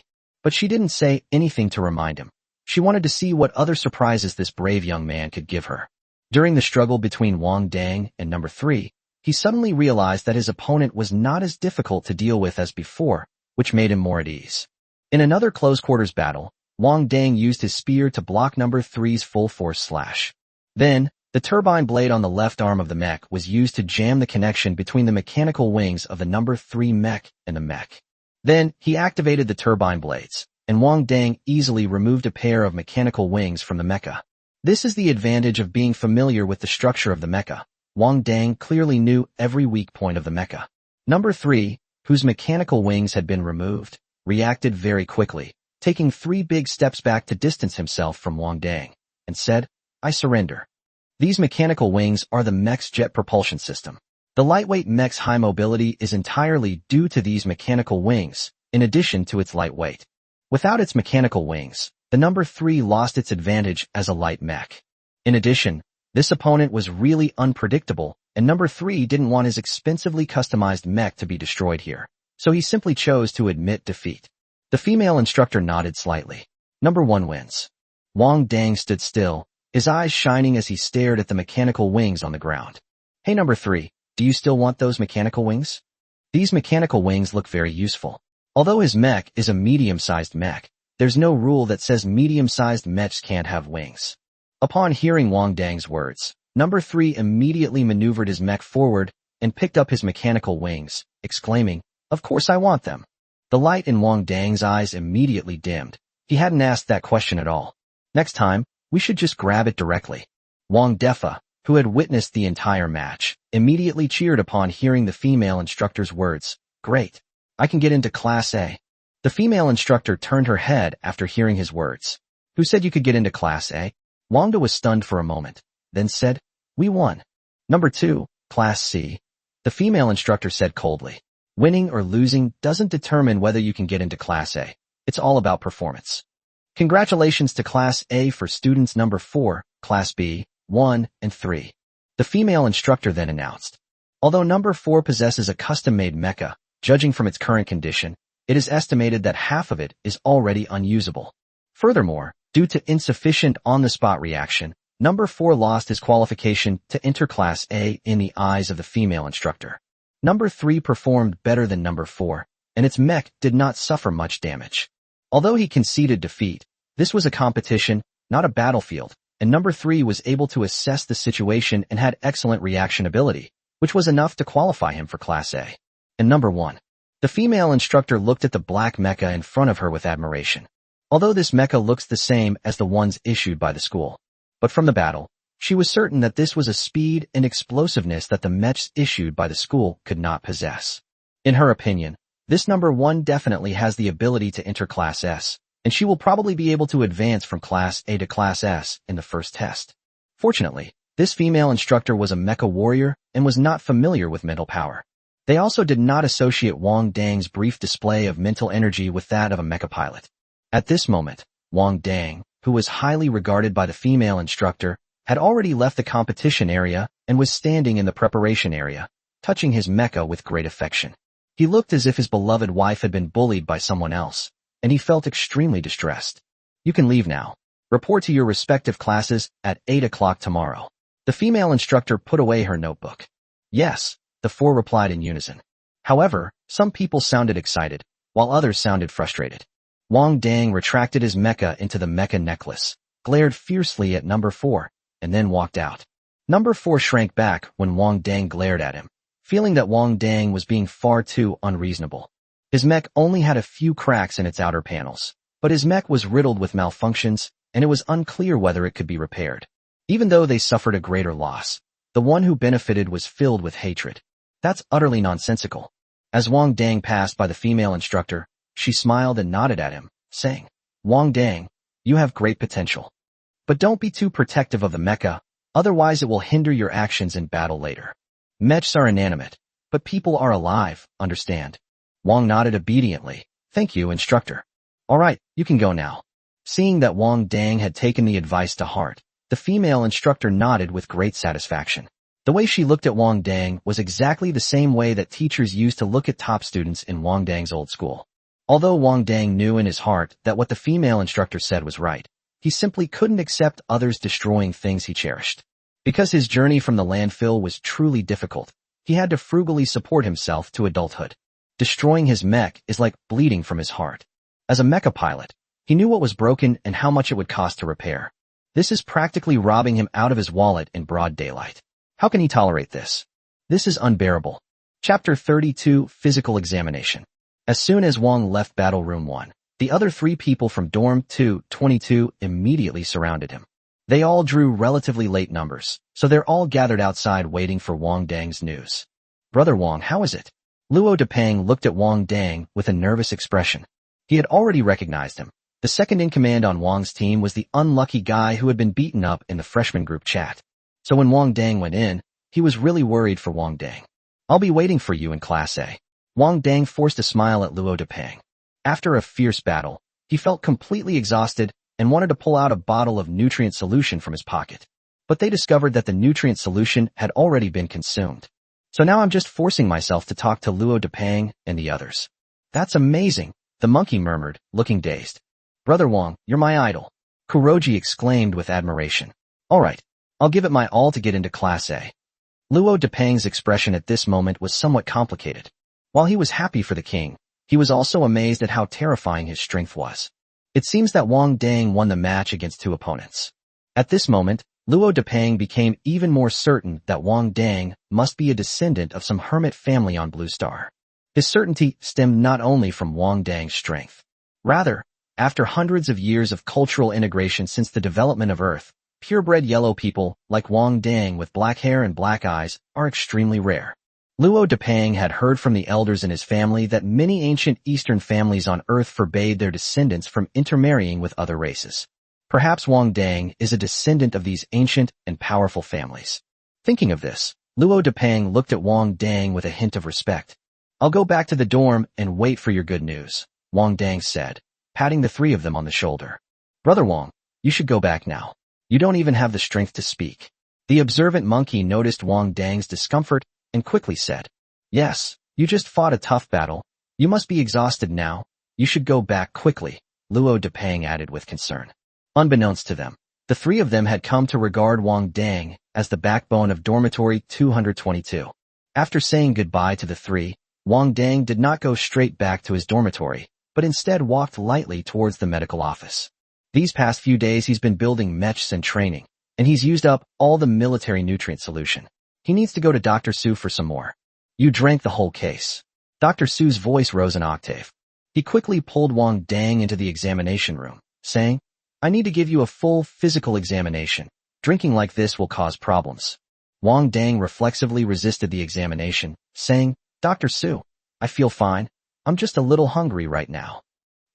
But she didn't say anything to remind him. She wanted to see what other surprises this brave young man could give her. During the struggle between Wang Dang and number 3, he he suddenly realized that his opponent was not as difficult to deal with as before, which made him more at ease. In another close-quarters battle, Wang Dang used his spear to block number 3's full-force slash. Then, the turbine blade on the left arm of the mech was used to jam the connection between the mechanical wings of the number 3 mech and the mech. Then, he activated the turbine blades, and Wang Dang easily removed a pair of mechanical wings from the mecha. This is the advantage of being familiar with the structure of the mecha. Wang Dang clearly knew every weak point of the mecha. Number 3, whose mechanical wings had been removed, reacted very quickly, taking 3 big steps back to distance himself from Wang Dang, and said, "I surrender." These mechanical wings are the mech's jet propulsion system. The lightweight mech's high mobility is entirely due to these mechanical wings, in addition to its light weight. Without its mechanical wings, the number 3 lost its advantage as a light mech. In addition, this opponent was really unpredictable, and number 3 didn't want his expensively customized mech to be destroyed here, so he simply chose to admit defeat. The female instructor nodded slightly. Number 1 wins. Wang Dang stood still, his eyes shining as he stared at the mechanical wings on the ground. "Hey number 3, do you still want those mechanical wings?" These mechanical wings look very useful. Although his mech is a medium-sized mech, there's no rule that says medium-sized mechs can't have wings. Upon hearing Wang Dang's words, number 3 immediately maneuvered his mech forward and picked up his mechanical wings, exclaiming, "Of course I want them." The light in Wang Dang's eyes immediately dimmed. He hadn't asked that question at all. "Next time, we should just grab it directly." Wang Defa, who had witnessed the entire match, immediately cheered upon hearing the female instructor's words. "Great. I can get into Class A." The female instructor turned her head after hearing his words. "Who said you could get into Class A?" Wangda was stunned for a moment, then said, "We won." "Number 2, Class C." The female instructor said coldly. "Winning or losing doesn't determine whether you can get into Class A. It's all about performance. Congratulations to Class A for students number 4, Class B, 1, and 3. The female instructor then announced. Although number 4 possesses a custom-made mecha, judging from its current condition, it is estimated that half of it is already unusable. Furthermore, due to insufficient on-the-spot reaction, number 4 lost his qualification to enter Class A in the eyes of the female instructor. Number 3 performed better than number 4, and its mech did not suffer much damage. Although he conceded defeat, this was a competition, not a battlefield, and number 3 was able to assess the situation and had excellent reaction ability, which was enough to qualify him for Class A. And number 1. The female instructor looked at the black mecha in front of her with admiration. Although this mecha looks the same as the ones issued by the school. But from the battle, she was certain that this was a speed and explosiveness that the mechs issued by the school could not possess. In her opinion, this number 1 definitely has the ability to enter Class S, and she will probably be able to advance from Class A to Class S in the first test. Fortunately, this female instructor was a mecha warrior and was not familiar with mental power. They also did not associate Wang Dang's brief display of mental energy with that of a mecha pilot. At this moment, Wang Dang, who was highly regarded by the female instructor, had already left the competition area and was standing in the preparation area, touching his mecha with great affection. He looked as if his beloved wife had been bullied by someone else, and he felt extremely distressed. "You can leave now. Report to your respective classes at 8 o'clock tomorrow." The female instructor put away her notebook. "Yes," the 4 replied in unison. However, some people sounded excited, while others sounded frustrated. Wang Dang retracted his mecha into the mecha necklace, glared fiercely at number 4, and then walked out. Number 4 shrank back when Wang Dang glared at him, feeling that Wang Dang was being far too unreasonable. His mech only had a few cracks in its outer panels, but his mech was riddled with malfunctions, and it was unclear whether it could be repaired. Even though they suffered a greater loss, the one who benefited was filled with hatred. That's utterly nonsensical. As Wang Dang passed by the female instructor, she smiled and nodded at him, saying, "Wang Dang, you have great potential. But don't be too protective of the mecha, otherwise it will hinder your actions in battle later. Mechs are inanimate, but people are alive, understand?" Wang nodded obediently. "Thank you, instructor. Alright, you can go now." Seeing that Wang Dang had taken the advice to heart, the female instructor nodded with great satisfaction. The way she looked at Wang Dang was exactly the same way that teachers used to look at top students in Wang Dang's old school. Although Wang Dang knew in his heart that what the female instructor said was right, he simply couldn't accept others destroying things he cherished. Because his journey from the landfill was truly difficult, He had to frugally support himself to adulthood. Destroying his mech is like bleeding from his heart. As a mecha pilot, he knew what was broken and how much it would cost to repair. This is practically robbing him out of his wallet in broad daylight. How can he tolerate this? This is unbearable. Chapter 32, Physical Examination. As soon as Wong left Battle Room 1, the other 3 people from Dorm 222 immediately surrounded him. They all drew relatively late numbers, so they're all gathered outside waiting for Wang Dang's news. Brother Wang, how is it? Luo Depeng looked at Wang Dang with a nervous expression. He had already recognized him. The second in command on Wang's team was the unlucky guy who had been beaten up in the freshman group chat. So when Wang Dang went in, he was really worried for Wang Dang. I'll be waiting for you in Class A. Wang Dang forced a smile at Luo Depeng. After a fierce battle, he felt completely exhausted and wanted to pull out a bottle of nutrient solution from his pocket. But they discovered that the nutrient solution had already been consumed. So now I'm just forcing myself to talk to Luo Depeng and the others. That's amazing, the monkey murmured, looking dazed. Brother Wang, you're my idol. Kuroji exclaimed with admiration. All right, I'll give it my all to get into Class A. Luo Depeng's expression at this moment was somewhat complicated. While he was happy for the king, he was also amazed at how terrifying his strength was. It seems that Wang Dang won the match against 2 opponents. At this moment, Luo Depeng became even more certain that Wang Dang must be a descendant of some hermit family on Blue Star. His certainty stemmed not only from Wang Dang's strength. Rather, after hundreds of years of cultural integration since the development of Earth, purebred yellow people like Wang Dang with black hair and black eyes are extremely rare. Luo Depeng had heard from the elders in his family that many ancient Eastern families on Earth forbade their descendants from intermarrying with other races. Perhaps Wang Dang is a descendant of these ancient and powerful families. Thinking of this, Luo Depeng looked at Wang Dang with a hint of respect. I'll go back to the dorm and wait for your good news, Wang Dang said, patting the 3 of them on the shoulder. Brother Wang, you should go back now. You don't even have the strength to speak. The observant monkey noticed Wang Dang's discomfort and quickly said, Yes, you just fought a tough battle. You must be exhausted now. You should go back quickly, Luo Depeng added with concern. Unbeknownst to them, the 3 of them had come to regard Wang Dang as the backbone of Dormitory 222. After saying goodbye to the 3, Wang Dang did not go straight back to his dormitory, but instead walked lightly towards the medical office. These past few days he's been building mechs and training, and he's used up all the military nutrient solution. He needs to go to Dr. Su for some more. You drank the whole case. Dr. Su's voice rose an octave. He quickly pulled Wang Dang into the examination room, saying, I need to give you a full physical examination. Drinking like this will cause problems. Wang Dang reflexively resisted the examination, saying, Dr. Su, I feel fine. I'm just a little hungry right now.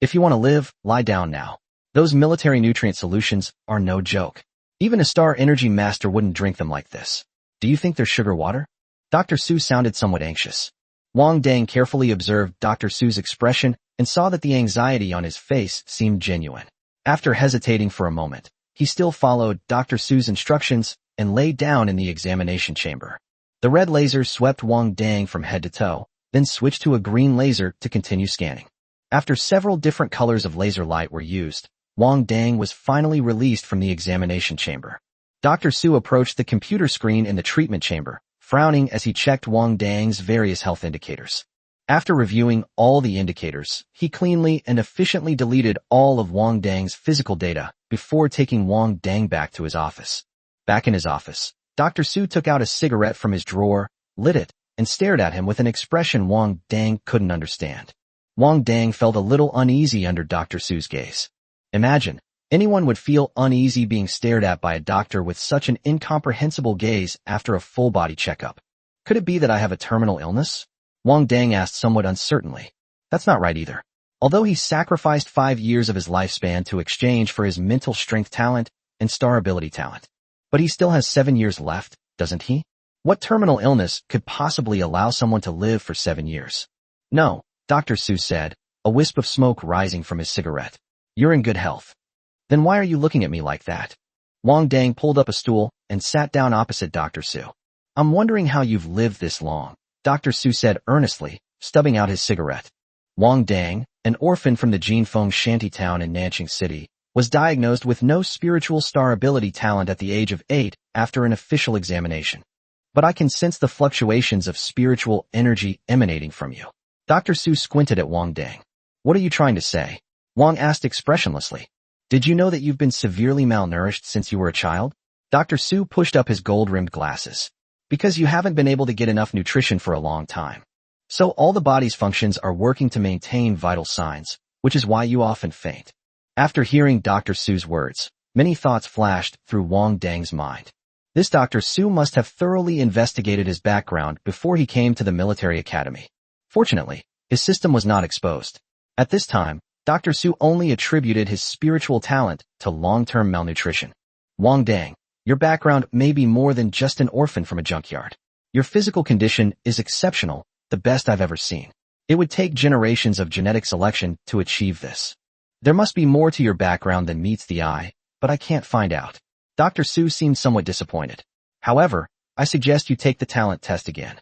If you want to live, lie down now. Those military nutrient solutions are no joke. Even a Star Energy Master wouldn't drink them like this. Do you think they're sugar water? Dr. Su sounded somewhat anxious. Wang Dang carefully observed Dr. Su's expression and saw that the anxiety on his face seemed genuine. After hesitating for a moment, he still followed Dr. Su's instructions and lay down in the examination chamber. The red laser swept Wang Dang from head to toe, then switched to a green laser to continue scanning. After several different colors of laser light were used, Wang Dang was finally released from the examination chamber. Dr. Su approached the computer screen in the treatment chamber, frowning as he checked Wang Dang's various health indicators. After reviewing all the indicators, he cleanly and efficiently deleted all of Wang Dang's physical data before taking Wang Dang back to his office. Back in his office, Dr. Su took out a cigarette from his drawer, lit it, and stared at him with an expression Wang Dang couldn't understand. Wang Dang felt a little uneasy under Dr. Su's gaze. Imagine, anyone would feel uneasy being stared at by a doctor with such an incomprehensible gaze after a full-body checkup. Could it be that I have a terminal illness? Wang Dang asked somewhat uncertainly. That's not right either. Although he sacrificed 5 years of his lifespan to exchange for his mental strength talent and star ability talent. But he still has 7 years left, doesn't he? What terminal illness could possibly allow someone to live for 7 years? No, Dr. Su said, a wisp of smoke rising from his cigarette. You're in good health. Then why are you looking at me like that? Wang Dang pulled up a stool and sat down opposite Dr. Su. I'm wondering how you've lived this long, Dr. Su said earnestly, stubbing out his cigarette. Wang Dang, an orphan from the Jinfeng shantytown in Nanjing City, was diagnosed with no spiritual star ability talent at the age of 8 after an official examination. but I can sense the fluctuations of spiritual energy emanating from you. Dr. Su squinted at Wang Dang. What are you trying to say? Wang asked expressionlessly. Did you know that you've been severely malnourished since you were a child? Dr. Su pushed up his gold-rimmed glasses. Because you haven't been able to get enough nutrition for a long time. So all the body's functions are working to maintain vital signs, which is why you often faint. After hearing Dr. Su's words, many thoughts flashed through Wang Dang's mind. This Dr. Su must have thoroughly investigated his background before he came to the military academy. Fortunately, his system was not exposed. At this time, Dr. Su only attributed his spiritual talent to long-term malnutrition. Wang Dang, your background may be more than just an orphan from a junkyard. Your physical condition is exceptional, the best I've ever seen. It would take generations of genetic selection to achieve this. There must be more to your background than meets the eye, but I can't find out. Dr. Su seemed somewhat disappointed. However, I suggest you take the talent test again.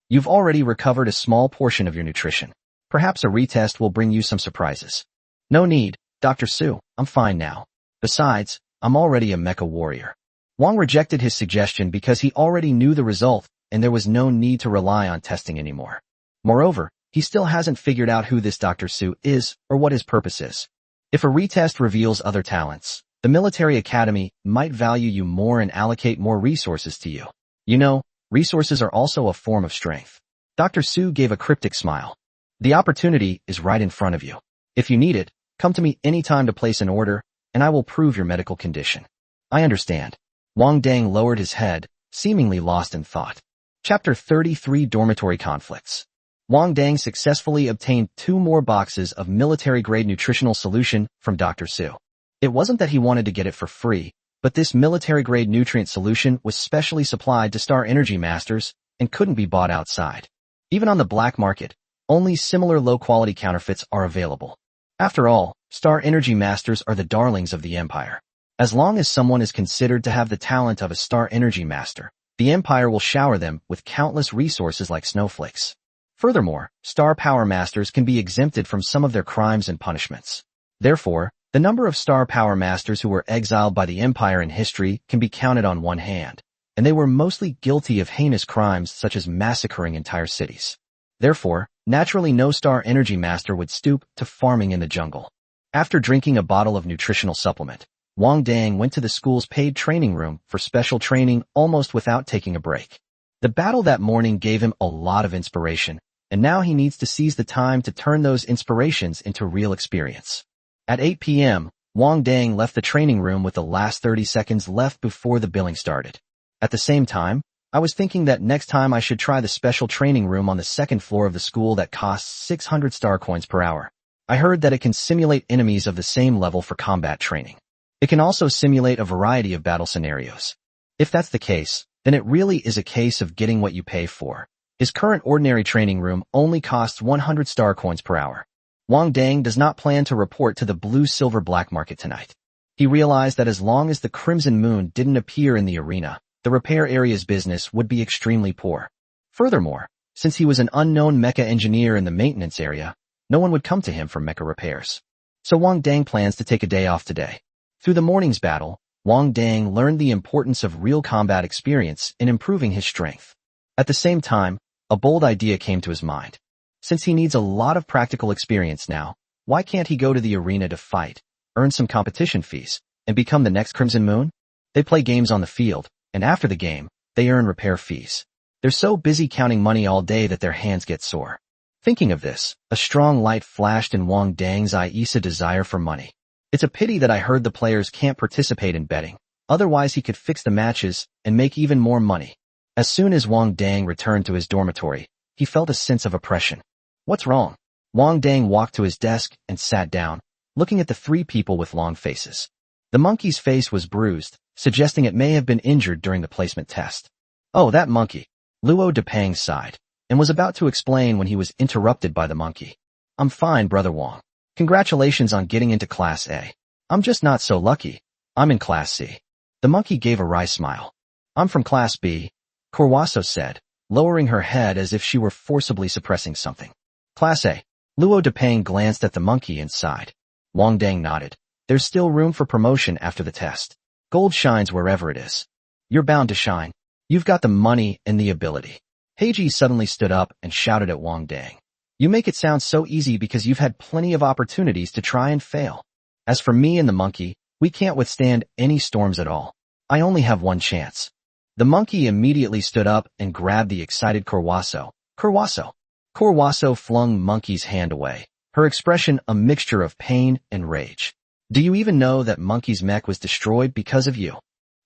You've already recovered a small portion of your nutrition. Perhaps a retest will bring you some surprises. No need, Dr. Su, I'm fine now. Besides, I'm already a mecha warrior. Wang rejected his suggestion because he already knew the result and there was no need to rely on testing anymore. Moreover, he still hasn't figured out who this Dr. Su is or what his purpose is. If a retest reveals other talents, the military academy might value you more and allocate more resources to you. You know, resources are also a form of strength. Dr. Su gave a cryptic smile. The opportunity is right in front of you. If you need it, come to me anytime to place an order, and I will prove your medical condition. I understand. Wang Dang lowered his head, seemingly lost in thought. Chapter 33 Dormitory Conflicts. Wang Dang successfully obtained 2 more boxes of military-grade nutritional solution from Dr. Su. It wasn't that he wanted to get it for free, but this military-grade nutrient solution was specially supplied to Star Energy Masters and couldn't be bought outside. Even on the black market, only similar low-quality counterfeits are available. After all, Star Energy Masters are the darlings of the Empire. As long as someone is considered to have the talent of a Star Energy Master, the Empire will shower them with countless resources like snowflakes. Furthermore, Star Power Masters can be exempted from some of their crimes and punishments. Therefore, the number of Star Power Masters who were exiled by the Empire in history can be counted on one hand, and they were mostly guilty of heinous crimes such as massacring entire cities. Therefore, naturally no Star Energy Master would stoop to farming in the jungle. After drinking a bottle of nutritional supplement, Wang Dang went to the school's paid training room for special training almost without taking a break. The battle that morning gave him a lot of inspiration, and now he needs to seize the time to turn those inspirations into real experience. At 8 p.m., Wang Dang left the training room with the last 30 seconds left before the billing started. At the same time, I was thinking that next time I should try the special training room on the 2nd floor of the school that costs 600 star coins per hour. I heard that it can simulate enemies of the same level for combat training. It can also simulate a variety of battle scenarios. If that's the case, then it really is a case of getting what you pay for. His current ordinary training room only costs 100 star coins per hour. Wang Dang does not plan to report to the blue-silver black market tonight. He realized that as long as the Crimson Moon didn't appear in the arena, the repair area's business would be extremely poor. Furthermore, since he was an unknown mecha engineer in the maintenance area, no one would come to him for mecha repairs. So Wang Dang plans to take a day off today. Through the morning's battle, Wang Dang learned the importance of real combat experience in improving his strength. At the same time, a bold idea came to his mind. Since he needs a lot of practical experience now, why can't he go to the arena to fight, earn some competition fees, and become the next Crimson Moon? They play games on the field, and after the game, they earn repair fees. They're so busy counting money all day that their hands get sore. Thinking of this, a strong light flashed in Wang Dang's eyes, a desire for money. It's a pity that I heard the players can't participate in betting, otherwise he could fix the matches and make even more money. As soon as Wang Dang returned to his dormitory, he felt a sense of oppression. What's wrong? Wang Dang walked to his desk and sat down, looking at the 3 people with long faces. The monkey's face was bruised, suggesting it may have been injured during the placement test. Oh, that monkey. Luo Depang sighed, and was about to explain when he was interrupted by the monkey. I'm fine, Brother Wang. Congratulations on getting into Class A. I'm just not so lucky. I'm in Class C. The monkey gave a wry smile. I'm from Class B, Corwaso said, lowering her head as if she were forcibly suppressing something. Class A. Luo Depang glanced at the monkey and sighed. Wang Dang nodded. There's still room for promotion after the test. Gold shines wherever it is. You're bound to shine. You've got the money and the ability. Heiji suddenly stood up and shouted at Wang Dang. You make it sound so easy because you've had plenty of opportunities to try and fail. As for me and the monkey, we can't withstand any storms at all. I only have one chance. The monkey immediately stood up and grabbed the excited Kurwaso. Kurwaso. Kurwaso flung Monkey's hand away, her expression a mixture of pain and rage. Do you even know that Monkey's mech was destroyed because of you?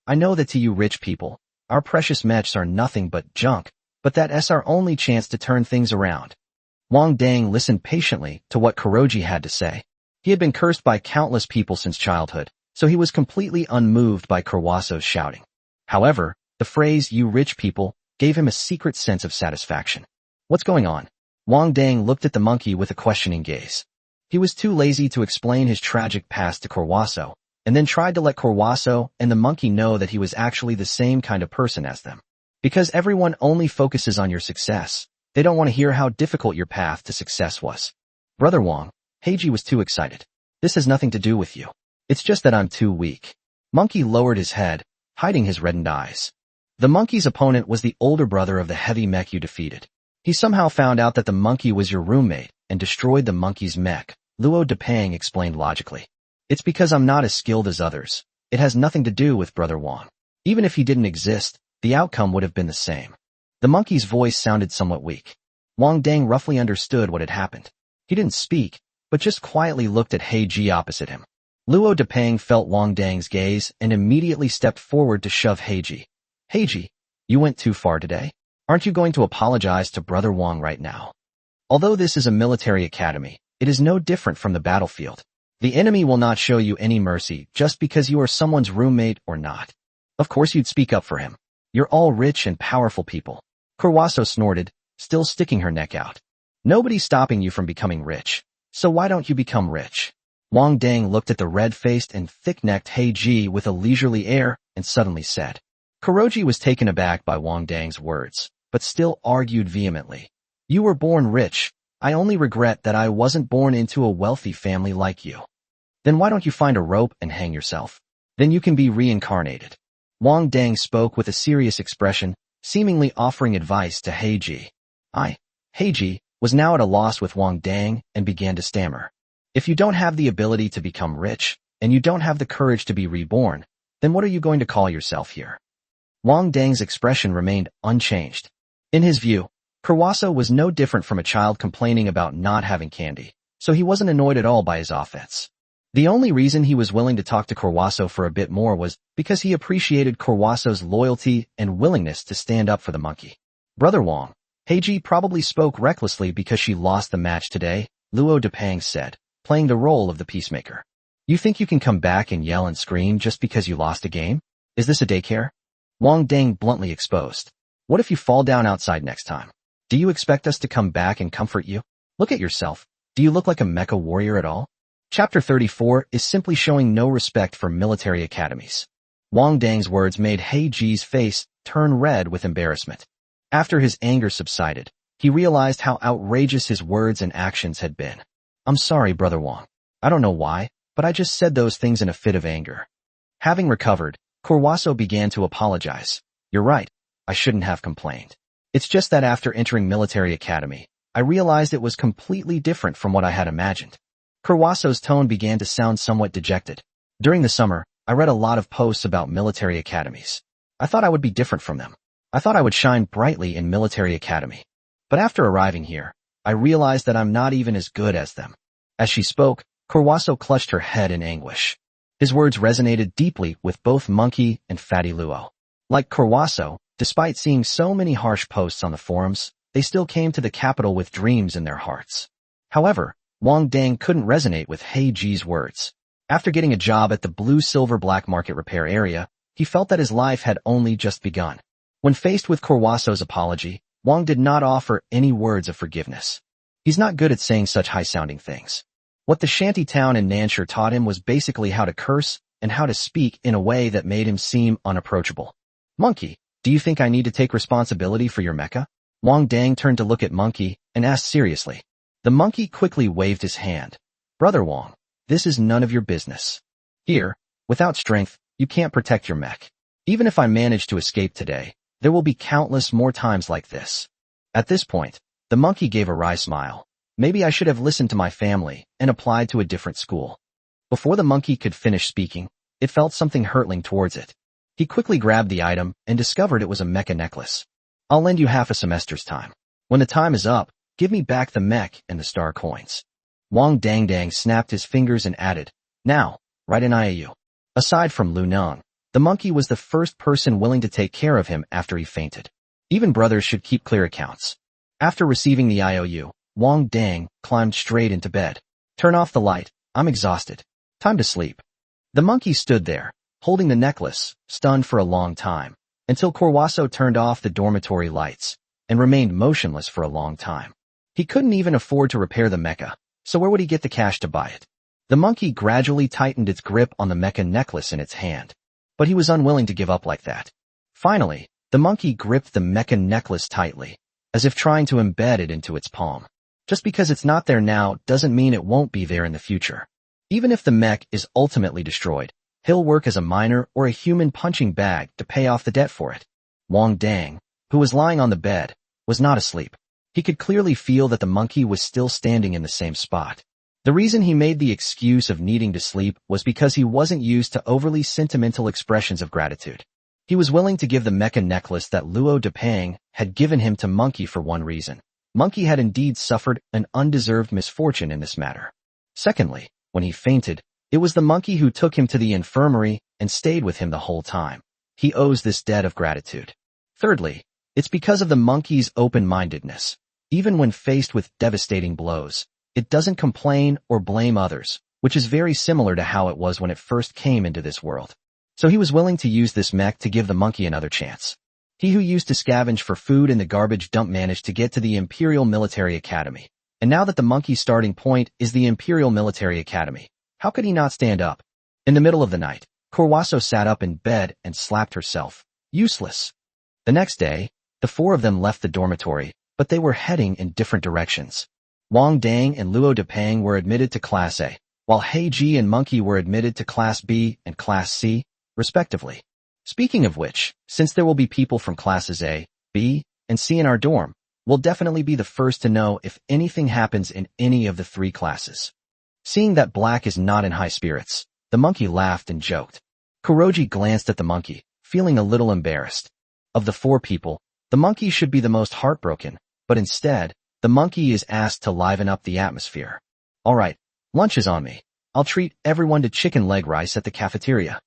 I know that to you rich people, our precious mechs are nothing but junk, but that's our only chance to turn things around. Wang Dang listened patiently to what Kuroji had to say. He had been cursed by countless people since childhood, so he was completely unmoved by Kurwaso's shouting. However, the phrase, you rich people, gave him a secret sense of satisfaction. What's going on? Wang Dang looked at the monkey with a questioning gaze. He was too lazy to explain his tragic past to Kurwaso, and then tried to let Kurwaso and the monkey know that he was actually the same kind of person as them. Because everyone only focuses on your success, they don't want to hear how difficult your path to success was. Brother Wang, Heiji was too excited. This has nothing to do with you. It's just that I'm too weak. Monkey lowered his head, hiding his reddened eyes. The monkey's opponent was the older brother of the heavy mech you defeated. He somehow found out that the monkey was your roommate and destroyed the monkey's mech, Luo Depang explained logically. It's because I'm not as skilled as others. It has nothing to do with Brother Wang. Even if he didn't exist, the outcome would have been the same. The monkey's voice sounded somewhat weak. Wang Dang roughly understood what had happened. He didn't speak, but just quietly looked at Heiji opposite him. Luo Depang felt Wang Dang's gaze and immediately stepped forward to shove Heiji. Heiji, you went too far today. Aren't you going to apologize to Brother Wang right now? Although this is a military academy, it is no different from the battlefield. The enemy will not show you any mercy just because you are someone's roommate or not. Of course you'd speak up for him. You're all rich and powerful people. Kurwaso snorted, still sticking her neck out. Nobody's stopping you from becoming rich, so why don't you become rich? Wang Dang looked at the red-faced and thick-necked Heiji with a leisurely air and suddenly said. Kuroji was taken aback by Wang Dang's words, but still argued vehemently. You were born rich. I only regret that I wasn't born into a wealthy family like you. Then why don't you find a rope and hang yourself? Then you can be reincarnated. Wang Dang spoke with a serious expression, seemingly offering advice to Heiji. Heiji, was now at a loss with Wang Dang and began to stammer. If you don't have the ability to become rich, and you don't have the courage to be reborn, then what are you going to call yourself here? Wang Dang's expression remained unchanged. In his view, Kurwaso was no different from a child complaining about not having candy, so he wasn't annoyed at all by his offense. The only reason he was willing to talk to Kurwaso for a bit more was because he appreciated Kurwaso's loyalty and willingness to stand up for the monkey. Brother Wang, Heiji probably spoke recklessly because she lost the match today, Luo Depang said, playing the role of the peacemaker. You think you can come back and yell and scream just because you lost a game? Is this a daycare? Wang Dang bluntly exposed. What if you fall down outside next time? Do you expect us to come back and comfort you? Look at yourself. Do you look like a mecha warrior at all? Chapter 34 is simply showing no respect for military academies. Wang Dang's words made Heiji's face turn red with embarrassment. After his anger subsided, he realized how outrageous his words and actions had been. I'm sorry, Brother Wang. I don't know why, but I just said those things in a fit of anger. Having recovered, Kurwaso began to apologize. You're right. I shouldn't have complained. It's just that after entering military academy, I realized it was completely different from what I had imagined. Kurwaso's tone began to sound somewhat dejected. During the summer, I read a lot of posts about military academies. I thought I would be different from them. I thought I would shine brightly in military academy. But after arriving here, I realized that I'm not even as good as them. As she spoke, Kurwaso clutched her head in anguish. His words resonated deeply with both Monkey and Fatty Luo. Like Kurwaso, despite seeing so many harsh posts on the forums, they still came to the capital with dreams in their hearts. However, Wang Dang couldn't resonate with Heiji's words. After getting a job at the blue-silver black market repair area, he felt that his life had only just begun. When faced with Kurwaso's apology, Wang did not offer any words of forgiveness. He's not good at saying such high-sounding things. What the shanty town in Nanshur taught him was basically how to curse and how to speak in a way that made him seem unapproachable. Monkey, do you think I need to take responsibility for your mecha? Wang Dang turned to look at Monkey and asked seriously. The monkey quickly waved his hand. Brother Wang, this is none of your business. Here, without strength, you can't protect your mech. Even if I manage to escape today, There will be countless more times like this. At this point, the monkey gave a wry smile. Maybe I should have listened to my family and applied to a different school. Before the monkey could finish speaking, it felt something hurtling towards it. He quickly grabbed the item and discovered it was a mecha necklace. I'll lend you half a semester's time. When the time is up, give me back the mech and the star coins. Wang Dangdang snapped his fingers and added, now, write an IOU. Aside from Lu Neng, the monkey was the first person willing to take care of him after he fainted. Even brothers should keep clear accounts. After receiving the IOU, Wang Dang climbed straight into bed. Turn off the light, I'm exhausted. Time to sleep. The monkey stood there, holding the necklace, stunned for a long time, until Corwasso turned off the dormitory lights, and remained motionless for a long time. He couldn't even afford to repair the mecha, so where would he get the cash to buy it? The monkey gradually tightened its grip on the mecha necklace in its hand, but he was unwilling to give up like that. Finally, the monkey gripped the mecha necklace tightly, as if trying to embed it into its palm. Just because it's not there now doesn't mean it won't be there in the future. Even if the mech is ultimately destroyed, he'll work as a miner or a human punching bag to pay off the debt for it. Wang Dang, who was lying on the bed, was not asleep. He could clearly feel that the monkey was still standing in the same spot. The reason he made the excuse of needing to sleep was because he wasn't used to overly sentimental expressions of gratitude. He was willing to give the mecha necklace that Luo Depang had given him to Monkey for one reason. Monkey had indeed suffered an undeserved misfortune in this matter. Secondly, when he fainted, it was the monkey who took him to the infirmary and stayed with him the whole time. He owes this debt of gratitude. Thirdly, it's because of the monkey's open-mindedness. Even when faced with devastating blows, it doesn't complain or blame others, which is very similar to how it was when it first came into this world. So he was willing to use this mech to give the monkey another chance. He who used to scavenge for food in the garbage dump managed to get to the Imperial Military Academy. And now that the monkey's starting point is the Imperial Military Academy, how could he not stand up? In the middle of the night, Corwasso sat up in bed and slapped herself. Useless. The next day, the four of them left the dormitory, but they were heading in different directions. Wang Dang and Luo Depang were admitted to Class A, while Heiji and Monkey were admitted to Class B and Class C, respectively. Speaking of which, since there will be people from Classes A, B, and C in our dorm, we'll definitely be the first to know if anything happens in any of the three classes. Seeing that Black is not in high spirits, the monkey laughed and joked. Kuroji glanced at the monkey, feeling a little embarrassed. Of the four people, the monkey should be the most heartbroken, but instead, the monkey is asked to liven up the atmosphere. Alright, lunch is on me. I'll treat everyone to chicken leg rice at the cafeteria.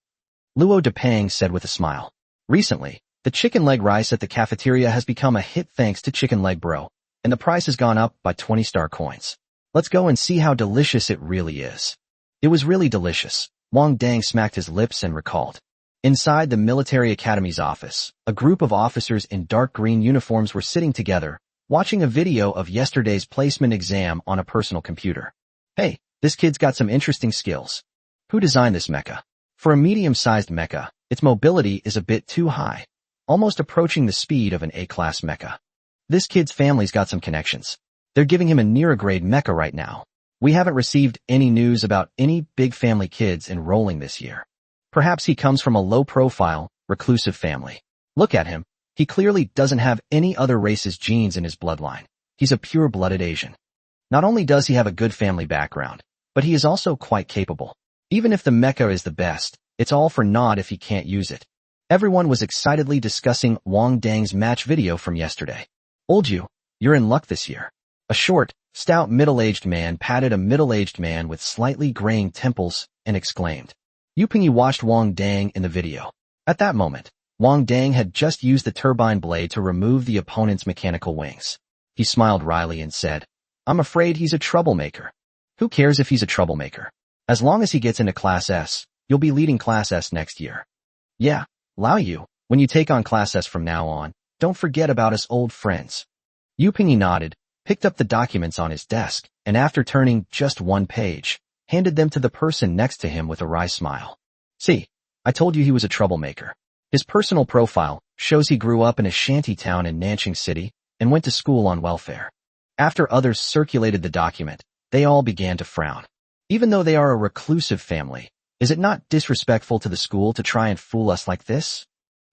Luo Depang said with a smile. Recently, the chicken leg rice at the cafeteria has become a hit thanks to Chicken Leg Bro, and the price has gone up by 20 star coins. Let's go and see how delicious it really is. It was really delicious. Wang Dang smacked his lips and recalled. Inside the military academy's office, a group of officers in dark green uniforms were sitting together, watching a video of yesterday's placement exam on a personal computer. Hey, this kid's got some interesting skills. Who designed this mecha? For a medium-sized mecha, its mobility is a bit too high, almost approaching the speed of an A-class mecha. This kid's family's got some connections. They're giving him a near-grade mecha right now. We haven't received any news about any big family kids enrolling this year. Perhaps he comes from a low-profile, reclusive family. Look at him. He clearly doesn't have any other race's genes in his bloodline. He's a pure-blooded Asian. Not only does he have a good family background, but he is also quite capable. Even if the mecha is the best, it's all for naught if he can't use it. Everyone was excitedly discussing Wang Dang's match video from yesterday. Old you, you're in luck this year. A short, stout middle-aged man patted a middle-aged man with slightly graying temples and exclaimed. Yu Pingyi watched Wang Dang in the video. At that moment, Wang Dang had just used the turbine blade to remove the opponent's mechanical wings. He smiled wryly and said, I'm afraid he's a troublemaker. Who cares if he's a troublemaker? As long as he gets into Class S, you'll be leading Class S next year. Yeah, Lao Yu, when you take on Class S from now on, don't forget about us old friends. Yu Pingyi nodded, picked up the documents on his desk, and after turning just one page, handed them to the person next to him with a wry smile. See, I told you he was a troublemaker. His personal profile shows he grew up in a shanty town in Nanjing City and went to school on welfare. After others circulated the document, they all began to frown. Even though they are a reclusive family, is it not disrespectful to the school to try and fool us like this?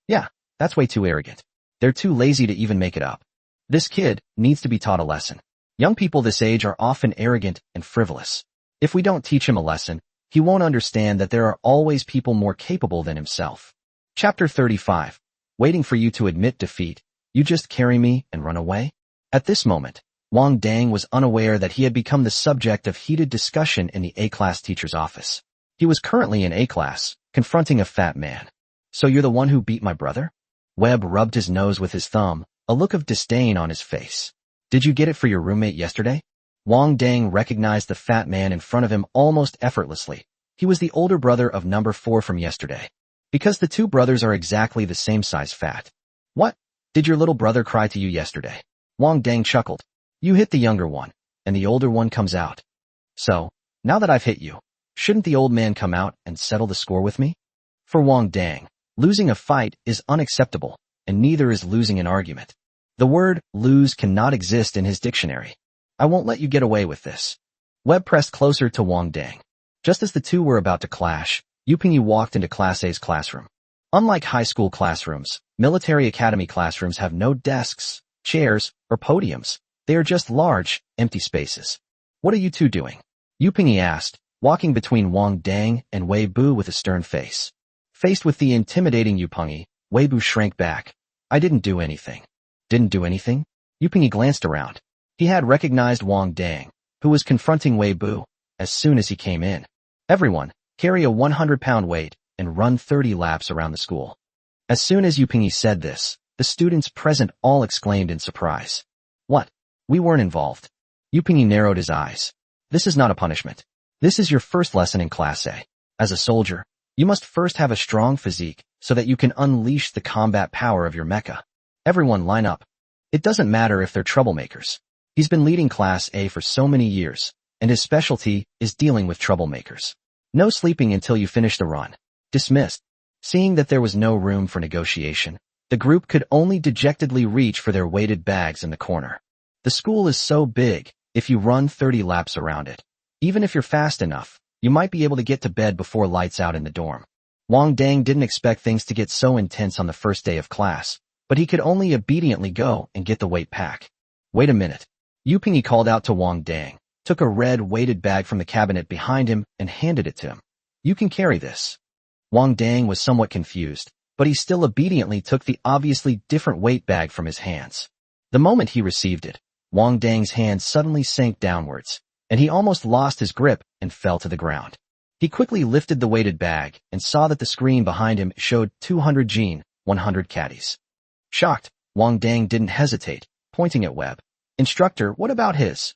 Yeah, that's way too arrogant. They're too lazy to even make it up. This kid needs to be taught a lesson. Young people this age are often arrogant and frivolous. If we don't teach him a lesson, he won't understand that there are always people more capable than himself. Chapter 35. Waiting for you to admit defeat, you just carry me and run away? At this moment, Wang Dang was unaware that he had become the subject of heated discussion in the A-class teacher's office. He was currently in A-class, confronting a fat man. So you're the one who beat my brother? Webb rubbed his nose with his thumb, a look of disdain on his face. Did you get it for your roommate yesterday? Wang Dang recognized the fat man in front of him almost effortlessly. He was the older brother of number 4 from yesterday. Because the two brothers are exactly the same size fat. What? Did your little brother cry to you yesterday? Wang Dang chuckled. You hit the younger one, and the older one comes out. So, now that I've hit you, shouldn't the old man come out and settle the score with me? For Wang Dang, losing a fight is unacceptable, and neither is losing an argument. The word lose cannot exist in his dictionary. I won't let you get away with this. Webb pressed closer to Wang Dang. Just as the two were about to clash, Yu Pingyi walked into Class A's classroom. Unlike high school classrooms, military academy classrooms have no desks, chairs, or podiums. They are just large, empty spaces. What are you two doing? Yu Pingyi asked, walking between Wang Dang and Wei Bu with a stern face. Faced with the intimidating Yu Pingyi, Wei Bu shrank back. I didn't do anything. Didn't do anything? Yu Pingyi glanced around. He had recognized Wang Dang, who was confronting Wei Bu, as soon as he came in. Everyone, carry a 100-pound weight and run 30 laps around the school. As soon as Yu Pingyi said this, the students present all exclaimed in surprise. What? We weren't involved. Yu Pingyi narrowed his eyes. This is not a punishment. This is your first lesson in Class A. As a soldier, you must first have a strong physique so that you can unleash the combat power of your mecha. Everyone line up. It doesn't matter if they're troublemakers. He's been leading Class A for so many years, and his specialty is dealing with troublemakers. No sleeping until you finish the run. Dismissed. Seeing that there was no room for negotiation, the group could only dejectedly reach for their weighted bags in the corner. The school is so big, if you run 30 laps around it, even if you're fast enough, you might be able to get to bed before lights out in the dorm. Wang Dang didn't expect things to get so intense on the first day of class, but he could only obediently go and get the weight pack. Wait a minute. Yu Pingyi called out to Wang Dang, took a red weighted bag from the cabinet behind him and handed it to him. You can carry this. Wang Dang was somewhat confused, but he still obediently took the obviously different weight bag from his hands. The moment he received it, Wang Dang's hand suddenly sank downwards, and he almost lost his grip and fell to the ground. He quickly lifted the weighted bag and saw that the screen behind him showed 200 Jin, 100 caddies. Shocked, Wang Dang didn't hesitate, pointing at Webb. Instructor, what about his?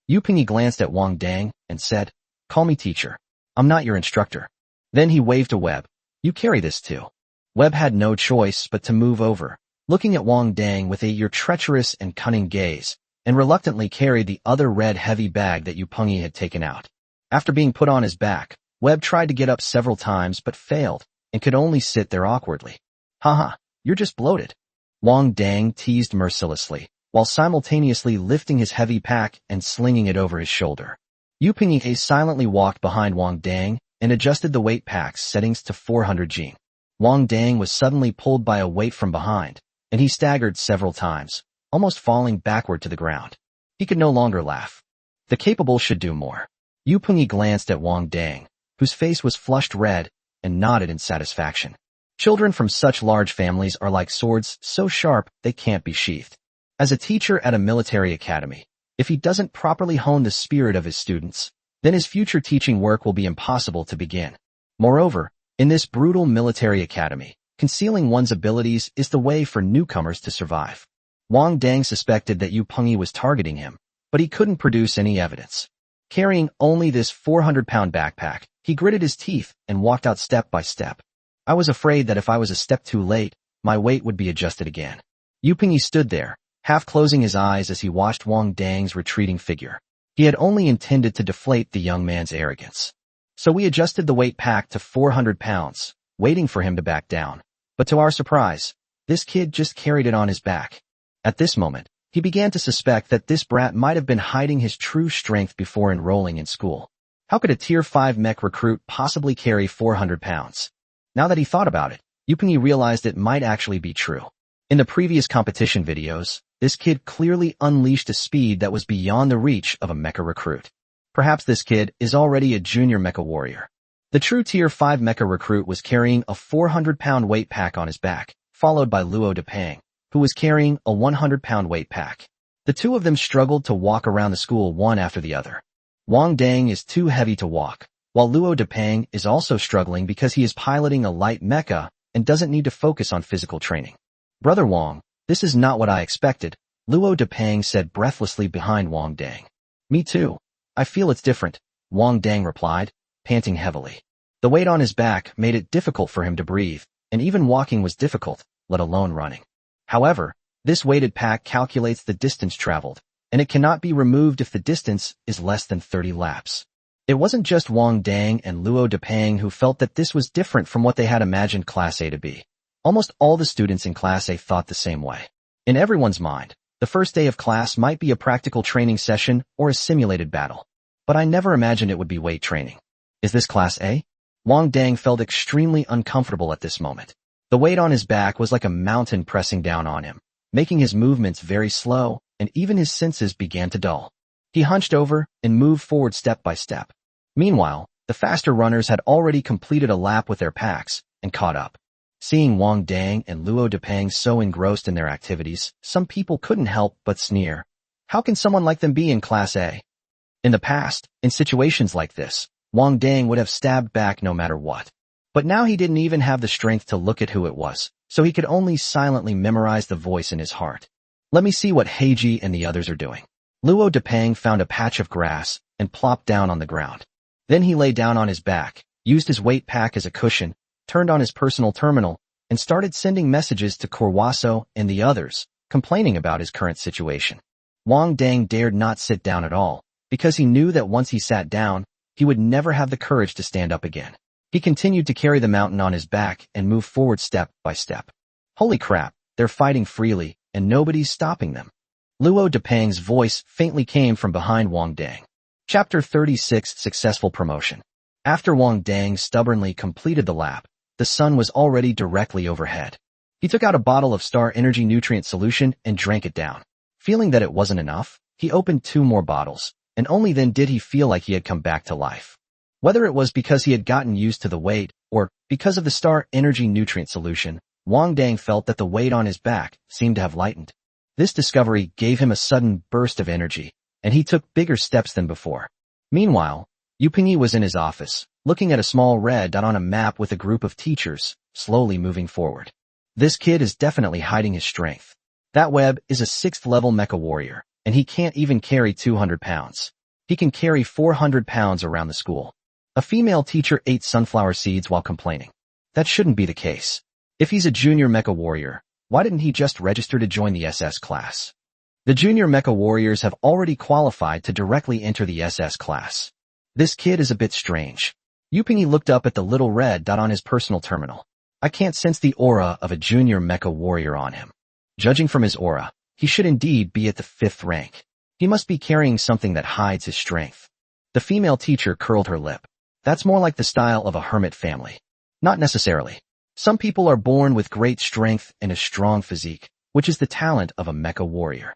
Yu Pingyi glanced at Wang Dang and said, Call me teacher. I'm not your instructor. Then he waved to Webb. You carry this too. Webb had no choice but to move over, looking at Wang Dang with your treacherous and cunning gaze, and reluctantly carried the other red heavy bag that Yu Pingyi had taken out. After being put on his back, Webb tried to get up several times but failed, and could only sit there awkwardly. Haha, you're just bloated. Wang Dang teased mercilessly, while simultaneously lifting his heavy pack and slinging it over his shoulder. Yu Pingyi silently walked behind Wang Dang and adjusted the weight pack's settings to 400 Jin. Wang Dang was suddenly pulled by a weight from behind, and he staggered several times, almost falling backward to the ground. He could no longer laugh. The capable should do more. Yu Pingyi glanced at Wang Dang, whose face was flushed red, and nodded in satisfaction. Children from such large families are like swords so sharp they can't be sheathed. As a teacher at a military academy, if he doesn't properly hone the spirit of his students, then his future teaching work will be impossible to begin. Moreover, in this brutal military academy, concealing one's abilities is the way for newcomers to survive. Wang Dang suspected that Yu Pingyi was targeting him, but he couldn't produce any evidence. Carrying only this 400-pound backpack, he gritted his teeth and walked out step by step. I was afraid that if I was a step too late, my weight would be adjusted again. Yu Pingyi stood there, half closing his eyes as he watched Wang Dang's retreating figure. He had only intended to deflate the young man's arrogance. So we adjusted the weight pack to 400 pounds, waiting for him to back down. But to our surprise, this kid just carried it on his back. At this moment, he began to suspect that this brat might have been hiding his true strength before enrolling in school. How could a Tier 5 mech recruit possibly carry 400 pounds? Now that he thought about it, Yu Pingyi realized it might actually be true. In the previous competition videos, this kid clearly unleashed a speed that was beyond the reach of a mecha recruit. Perhaps this kid is already a junior mecha warrior. The true Tier 5 mecha recruit was carrying a 400-pound weight pack on his back, followed by Luo Depeng, who was carrying a 100-pound weight pack. The two of them struggled to walk around the school one after the other. Wang Dang is too heavy to walk, while Luo Depeng is also struggling because he is piloting a light mecha and doesn't need to focus on physical training. Brother Wang, this is not what I expected, Luo Depeng said breathlessly behind Wang Dang. Me too. I feel it's different, Wang Dang replied, panting heavily. The weight on his back made it difficult for him to breathe, and even walking was difficult, let alone running. However, this weighted pack calculates the distance traveled, and it cannot be removed if the distance is less than 30 laps. It wasn't just Wang Dang and Luo Depeng who felt that this was different from what they had imagined Class A to be. Almost all the students in Class A thought the same way. In everyone's mind, the first day of class might be a practical training session or a simulated battle. But I never imagined it would be weight training. Is this Class A? Wang Dang felt extremely uncomfortable at this moment. The weight on his back was like a mountain pressing down on him, making his movements very slow, and even his senses began to dull. He hunched over and moved forward step by step. Meanwhile, the faster runners had already completed a lap with their packs and caught up. Seeing Wang Dang and Luo Depeng so engrossed in their activities, some people couldn't help but sneer. How can someone like them be in Class A? In the past, in situations like this, Wang Dang would have stabbed back no matter what. But now he didn't even have the strength to look at who it was, so he could only silently memorize the voice in his heart. Let me see what Heiji and the others are doing. Luo Depeng found a patch of grass and plopped down on the ground. Then he lay down on his back, used his weight pack as a cushion, turned on his personal terminal, and started sending messages to Korwaso and the others, complaining about his current situation. Wang Dang dared not sit down at all, because he knew that once he sat down, he would never have the courage to stand up again. He continued to carry the mountain on his back and move forward step by step. Holy crap, they're fighting freely, and nobody's stopping them. Luo Depeng's voice faintly came from behind Wang Dang. Chapter 36 Successful Promotion. After Wang Dang stubbornly completed the lap, the sun was already directly overhead. He took out a bottle of Star Energy Nutrient Solution and drank it down. Feeling that it wasn't enough, he opened 2 more bottles, and only then did he feel like he had come back to life. Whether it was because he had gotten used to the weight, or because of the Star Energy Nutrient Solution, Wang Dang felt that the weight on his back seemed to have lightened. This discovery gave him a sudden burst of energy, and he took bigger steps than before. Meanwhile, Yu Pingyi was in his office, looking at a small red dot on a map with a group of teachers, slowly moving forward. This kid is definitely hiding his strength. That web is a 6th level mecha warrior, and he can't even carry 200 pounds. He can carry 400 pounds around the school. A female teacher ate sunflower seeds while complaining. That shouldn't be the case. If he's a junior mecha warrior, why didn't he just register to join the SS class? The junior mecha warriors have already qualified to directly enter the SS class. This kid is a bit strange. Yu Pingyi looked up at the little red dot on his personal terminal. I can't sense the aura of a junior mecha warrior on him. Judging from his aura, he should indeed be at the 5th rank. He must be carrying something that hides his strength. The female teacher curled her lip. That's more like the style of a hermit family. Not necessarily. Some people are born with great strength and a strong physique, which is the talent of a mecha warrior.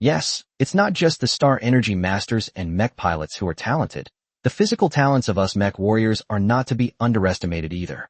Yes, it's not just the Star Energy Masters and mech pilots who are talented. The physical talents of us mech warriors are not to be underestimated either.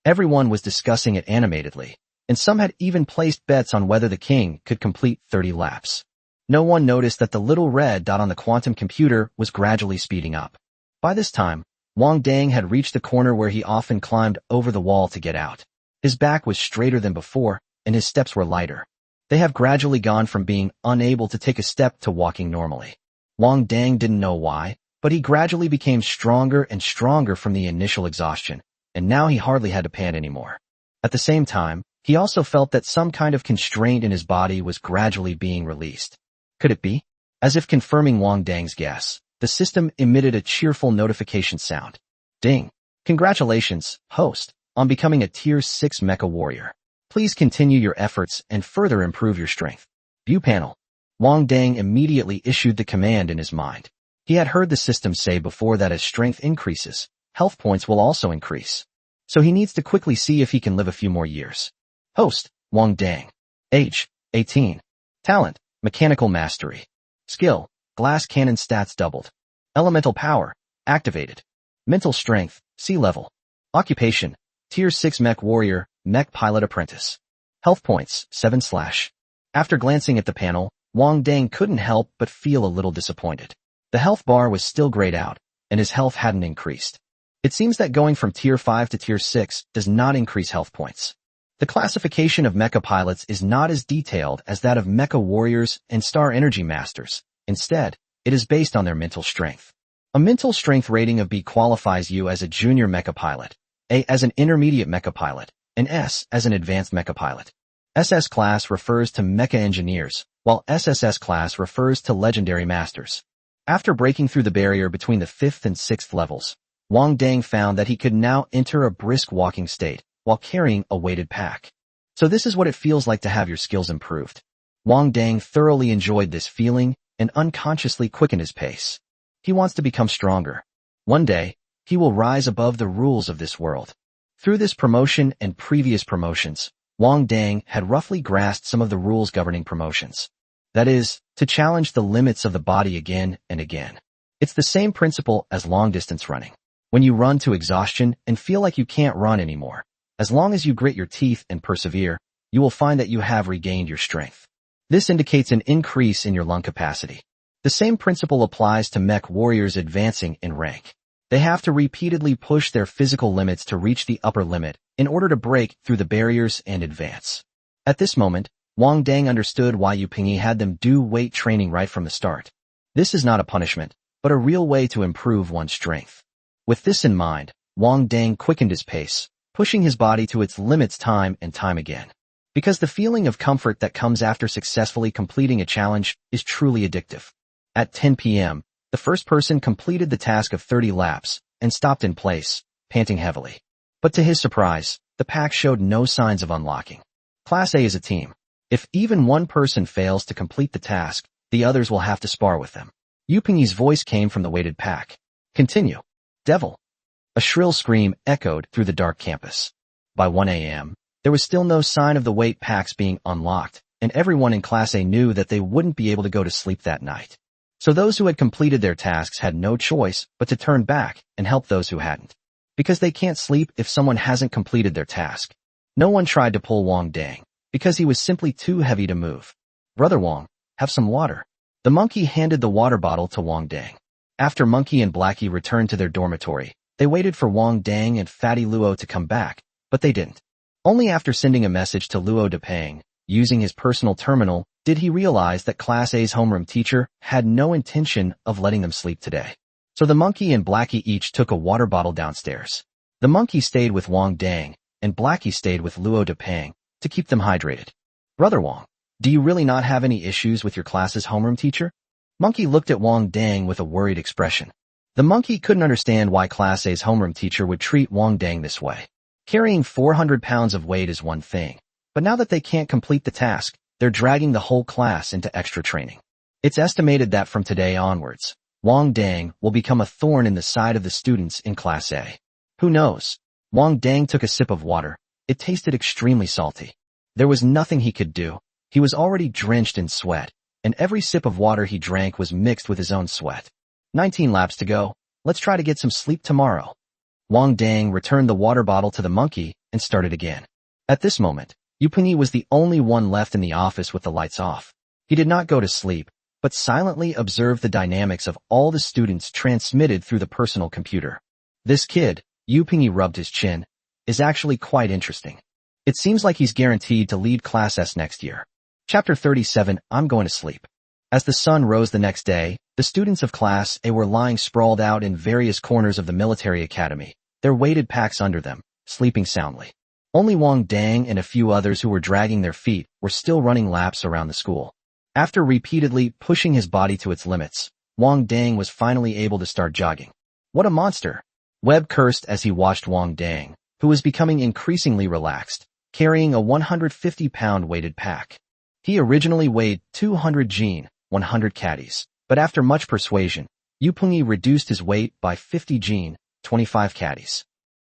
Everyone was discussing it animatedly, and some had even placed bets on whether the king could complete 30 laps. No one noticed that the little red dot on the quantum computer was gradually speeding up. By this time, Wang Dang had reached the corner where he often climbed over the wall to get out. His back was straighter than before, and his steps were lighter. They have gradually gone from being unable to take a step to walking normally. Wang Dang didn't know why, but he gradually became stronger and stronger from the initial exhaustion, and now he hardly had to pant anymore. At the same time, he also felt that some kind of constraint in his body was gradually being released. Could it be? As if confirming Wang Dang's guess, the system emitted a cheerful notification sound. Ding! Congratulations, host, on becoming a Tier 6 mecha warrior. Please continue your efforts and further improve your strength. View panel. Wang Dang immediately issued the command in his mind. He had heard the system say before that as strength increases, health points will also increase. So he needs to quickly see if he can live a few more years. Host, Wang Dang. Age, 18. Talent, mechanical mastery. Skill, glass cannon stats doubled. Elemental power, activated. Mental strength, sea level. Occupation, Tier 6 mech warrior, mech pilot apprentice. Health points, 7/. After glancing at the panel, Wang Dang couldn't help but feel a little disappointed. The health bar was still grayed out, and his health hadn't increased. It seems that going from Tier 5 to Tier 6 does not increase health points. The classification of mecha pilots is not as detailed as that of mecha warriors and star energy masters. Instead, it is based on their mental strength. A mental strength rating of B qualifies you as a junior mecha pilot, A as an intermediate mecha pilot, and S as an advanced mecha pilot. SS class refers to mecha engineers, while SSS class refers to legendary masters. After breaking through the barrier between the 5th and 6th levels, Wang Dang found that he could now enter a brisk walking state while carrying a weighted pack. So this is what it feels like to have your skills improved. Wang Dang thoroughly enjoyed this feeling and unconsciously quickened his pace. He wants to become stronger. One day, he will rise above the rules of this world. Through this promotion and previous promotions, Wang Dang had roughly grasped some of the rules governing promotions. That is, to challenge the limits of the body again and again. It's the same principle as long-distance running. When you run to exhaustion and feel like you can't run anymore, as long as you grit your teeth and persevere, you will find that you have regained your strength. This indicates an increase in your lung capacity. The same principle applies to mech warriors advancing in rank. They have to repeatedly push their physical limits to reach the upper limit in order to break through the barriers and advance. At this moment, Wang Dang understood why Yu Pingyi had them do weight training right from the start. This is not a punishment, but a real way to improve one's strength. With this in mind, Wang Dang quickened his pace, pushing his body to its limits time and time again. Because the feeling of comfort that comes after successfully completing a challenge is truly addictive. At 10 p.m., the first person completed the task of 30 laps and stopped in place, panting heavily. But to his surprise, the pack showed no signs of unlocking. Class A is a team. If even one person fails to complete the task, the others will have to spar with them. Yu Pingyi's voice came from the weighted pack. Continue. Devil. A shrill scream echoed through the dark campus. By 1 a.m., there was still no sign of the weight packs being unlocked, and everyone in Class A knew that they wouldn't be able to go to sleep that night. So those who had completed their tasks had no choice but to turn back and help those who hadn't. Because they can't sleep if someone hasn't completed their task. No one tried to pull Wang Dang, because he was simply too heavy to move. Brother Wang, have some water. The monkey handed the water bottle to Wang Dang. After Monkey and Blackie returned to their dormitory, they waited for Wang Dang and Fatty Luo to come back, but they didn't. Only after sending a message to Luo Depang, using his personal terminal, did he realize that Class A's homeroom teacher had no intention of letting them sleep today. So the monkey and Blackie each took a water bottle downstairs. The monkey stayed with Wang Dang, and Blackie stayed with Luo Depang to keep them hydrated. Brother Wang, do you really not have any issues with your class's homeroom teacher? Monkey looked at Wang Dang with a worried expression. The monkey couldn't understand why Class A's homeroom teacher would treat Wang Dang this way. Carrying 400 pounds of weight is one thing, but now that they can't complete the task, they're dragging the whole class into extra training. It's estimated that from today onwards, Wang Dang will become a thorn in the side of the students in Class A. Who knows? Wang Dang took a sip of water. It tasted extremely salty. There was nothing he could do. He was already drenched in sweat, and every sip of water he drank was mixed with his own sweat. 19 laps to go. Let's try to get some sleep tomorrow. Wang Dang returned the water bottle to the monkey and started again. At this moment, Yu Pingyi was the only one left in the office with the lights off. He did not go to sleep, but silently observed the dynamics of all the students transmitted through the personal computer. This kid, Yu Pingyi rubbed his chin, is actually quite interesting. It seems like he's guaranteed to lead Class S next year. Chapter 37, I'm going to sleep. As the sun rose the next day, the students of Class A were lying sprawled out in various corners of the military academy, their weighted packs under them, sleeping soundly. Only Wang Dang and a few others who were dragging their feet were still running laps around the school. After repeatedly pushing his body to its limits, Wang Dang was finally able to start jogging. What a monster! Webb cursed as he watched Wang Dang, who was becoming increasingly relaxed, carrying a 150-pound weighted pack. He originally weighed 200 jin, 100 caddies, but after much persuasion, Yu Pingyi reduced his weight by 50 jin, 25 caddies.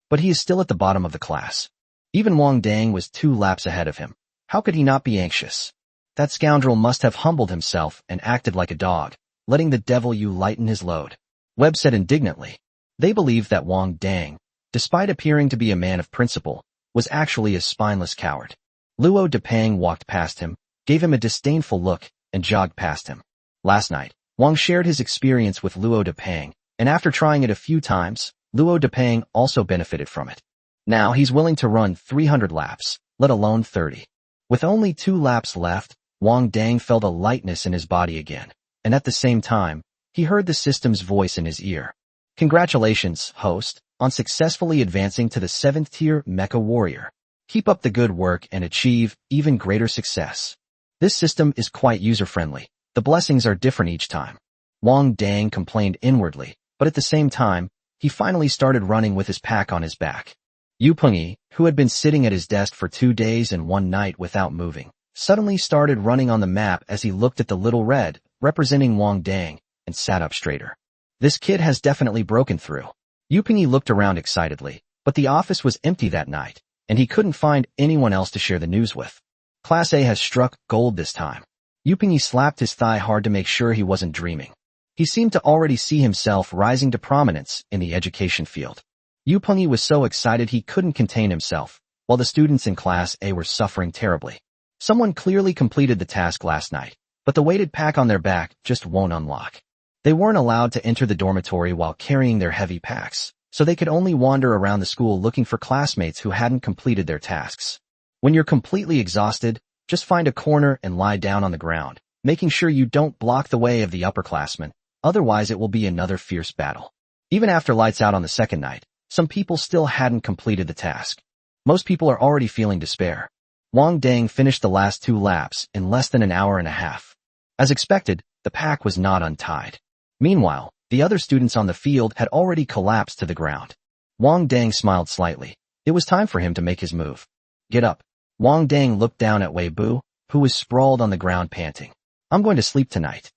But he is still at the bottom of the class. Even Wang Dang was 2 laps ahead of him. How could he not be anxious? That scoundrel must have humbled himself and acted like a dog, letting the devil lighten his load. Webb said indignantly. They believed that Wang Dang, despite appearing to be a man of principle, was actually a spineless coward. Luo Depeng walked past him, gave him a disdainful look, and jogged past him. Last night, Wang shared his experience with Luo Depeng, and after trying it a few times, Luo Depeng also benefited from it. Now he's willing to run 300 laps, let alone 30. With only 2 laps left, Wang Dang felt a lightness in his body again, and at the same time, he heard the system's voice in his ear. Congratulations, host, on successfully advancing to the 7th tier Mecha Warrior. Keep up the good work and achieve even greater success. This system is quite user-friendly. The blessings are different each time. Wang Dang complained inwardly, but at the same time, he finally started running with his pack on his back. Yu Pengyi, who had been sitting at his desk for 2 days and 1 night without moving, suddenly started running on the map as he looked at the little red, representing Wang Dang, and sat up straighter. This kid has definitely broken through. Yu Pengyi looked around excitedly, but the office was empty that night, and he couldn't find anyone else to share the news with. Class A has struck gold this time. Yu Pengyi slapped his thigh hard to make sure he wasn't dreaming. He seemed to already see himself rising to prominence in the education field. Yu Pengyi was so excited he couldn't contain himself, while the students in Class A were suffering terribly. Someone clearly completed the task last night, but the weighted pack on their back just won't unlock. They weren't allowed to enter the dormitory while carrying their heavy packs, so they could only wander around the school looking for classmates who hadn't completed their tasks. When you're completely exhausted, just find a corner and lie down on the ground, making sure you don't block the way of the upperclassmen, otherwise it will be another fierce battle. Even after lights out on the second night, some people still hadn't completed the task. Most people are already feeling despair. Wang Dang finished the last 2 laps in less than an hour and a half. As expected, the pack was not untied. Meanwhile, the other students on the field had already collapsed to the ground. Wang Dang smiled slightly. It was time for him to make his move. Get up. Wang Dang looked down at Wei Bu, who was sprawled on the ground panting. I'm going to sleep tonight.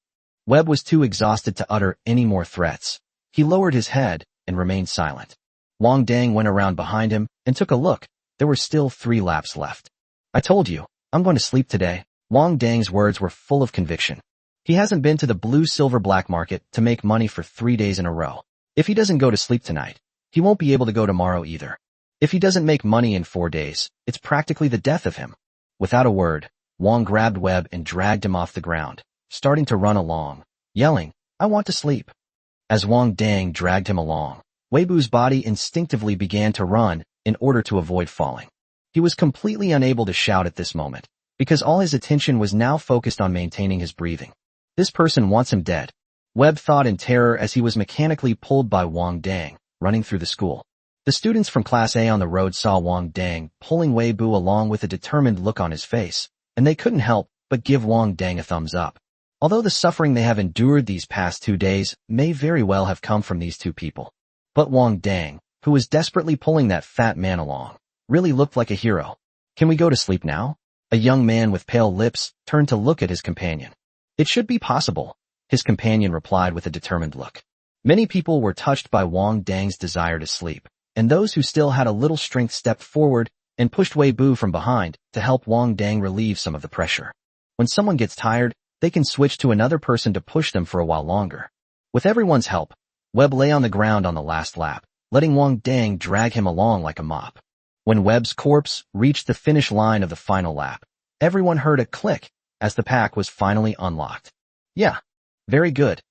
Webb was too exhausted to utter any more threats. He lowered his head and remained silent. Wang Dang went around behind him and took a look. There were still 3 laps left. I told you, I'm going to sleep today. Wang Dang's words were full of conviction. He hasn't been to the blue-silver black market to make money for 3 days in a row. If he doesn't go to sleep tonight, he won't be able to go tomorrow either. If he doesn't make money in 4 days, it's practically the death of him. Without a word, Wang grabbed Webb and dragged him off the ground, starting to run along, yelling, I want to sleep. As Wang Dang dragged him along, Weibu's body instinctively began to run in order to avoid falling. He was completely unable to shout at this moment, because all his attention was now focused on maintaining his breathing. This person wants him dead. Webb thought in terror as he was mechanically pulled by Wang Dang, running through the school. The students from Class A on the road saw Wang Dang pulling Weibu along with a determined look on his face, and they couldn't help but give Wang Dang a thumbs up. Although the suffering they have endured these past 2 days may very well have come from these 2 people. But Wang Dang, who was desperately pulling that fat man along, really looked like a hero. Can we go to sleep now? A young man with pale lips turned to look at his companion. It should be possible, his companion replied with a determined look. Many people were touched by Wang Dang's desire to sleep, and those who still had a little strength stepped forward and pushed Weibu from behind to help Wang Dang relieve some of the pressure. When someone gets tired, they can switch to another person to push them for a while longer. With everyone's help, Webb lay on the ground on the last lap, letting Wang Dang drag him along like a mop. When Webb's corpse reached the finish line of the final lap, everyone heard a click as the pack was finally unlocked. Yeah, very good.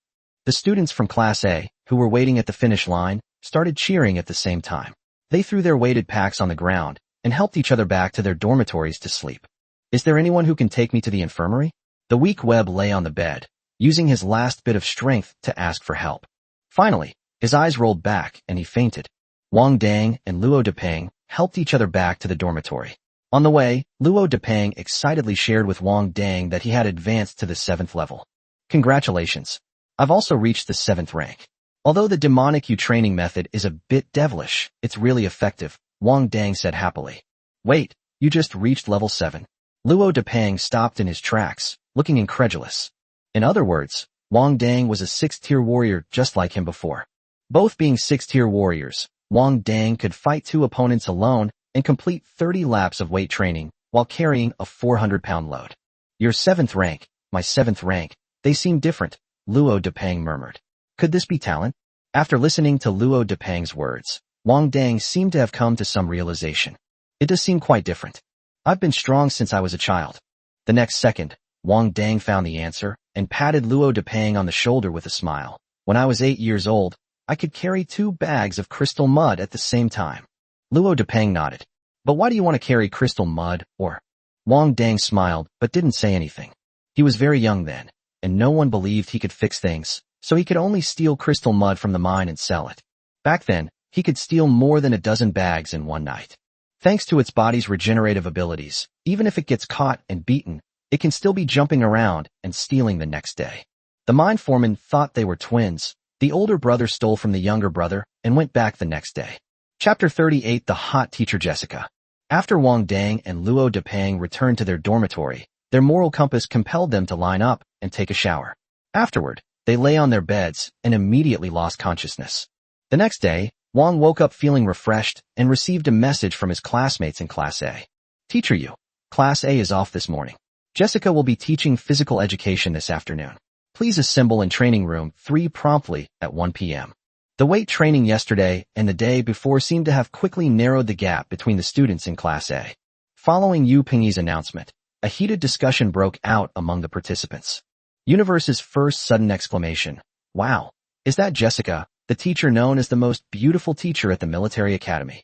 The students from Class A, who were waiting at the finish line, started cheering at the same time. They threw their weighted packs on the ground and helped each other back to their dormitories to sleep. Is there anyone who can take me to the infirmary? The weak Webb lay on the bed, using his last bit of strength to ask for help. Finally, his eyes rolled back and he fainted. Wang Dang and Luo Depeng helped each other back to the dormitory. On the way, Luo Depeng excitedly shared with Wang Dang that he had advanced to the 7th level. Congratulations. I've also reached the 7th rank. Although the demonic training method is a bit devilish, it's really effective, Wang Dang said happily. Wait, you just reached level 7. Luo Depeng stopped in his tracks, looking incredulous. In other words, Wang Dang was a 6th-tier warrior just like him before. Both being 6th-tier warriors, Wang Dang could fight 2 opponents alone and complete 30 laps of weight training, while carrying a 400-pound load. Your 7th rank, my 7th rank, they seem different, Luo Depeng murmured. Could this be talent? After listening to Luo Depeng's words, Wang Dang seemed to have come to some realization. It does seem quite different. I've been strong since I was a child. The next second, Wang Dang found the answer and patted Luo Depeng on the shoulder with a smile. When I was 8 years old, I could carry 2 bags of crystal mud at the same time. Luo Depeng nodded. But why do you want to carry crystal mud, or? Wang Dang smiled, but didn't say anything. He was very young then, and no one believed he could fix things, so he could only steal crystal mud from the mine and sell it. Back then, he could steal more than a dozen bags in one night. Thanks to its body's regenerative abilities, even if it gets caught and beaten, it can still be jumping around and stealing the next day. The mine foreman thought they were twins. The older brother stole from the younger brother and went back the next day. Chapter 38: The Hot Teacher Jessica. After Wang Dang and Luo Depeng returned to their dormitory, their moral compass compelled them to line up and take a shower. Afterward, they lay on their beds and immediately lost consciousness. The next day, Wang woke up feeling refreshed and received a message from his classmates in Class A. Teacher Yu, Class A is off this morning. Jessica will be teaching physical education this afternoon. Please assemble in training room 3 promptly at 1 p.m. The weight training yesterday and the day before seemed to have quickly narrowed the gap between the students in Class A. Following Yu Pingyi's announcement, a heated discussion broke out among the participants. Universe's first sudden exclamation, "Wow, is that Jessica, the teacher known as the most beautiful teacher at the military academy?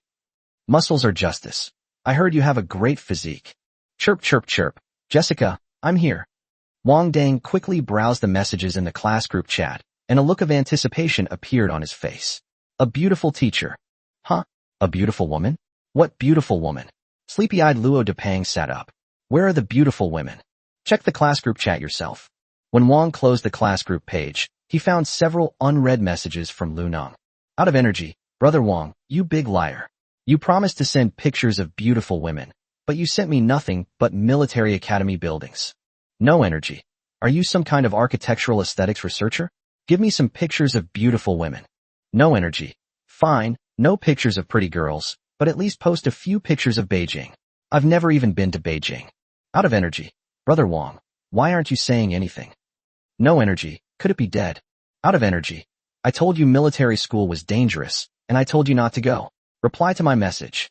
Muscles are justice. I heard you have a great physique. Chirp, chirp, chirp. Jessica, I'm here." Wang Dang quickly browsed the messages in the class group chat, and a look of anticipation appeared on his face. A beautiful teacher. Huh? A beautiful woman? What beautiful woman? Sleepy-eyed Luo Depeng sat up. Where are the beautiful women? Check the class group chat yourself. When Wang closed the class group page, he found several unread messages from Lu Nong. Out of energy, Brother Wang, you big liar. You promised to send pictures of beautiful women, but you sent me nothing but military academy buildings. No energy. Are you some kind of architectural aesthetics researcher? Give me some pictures of beautiful women. No energy. Fine, no pictures of pretty girls, but at least post a few pictures of Beijing. I've never even been to Beijing. Out of energy. Brother Wang, why aren't you saying anything? No energy. Could it be dead? Out of energy. I told you military school was dangerous, and I told you not to go. Reply to my message.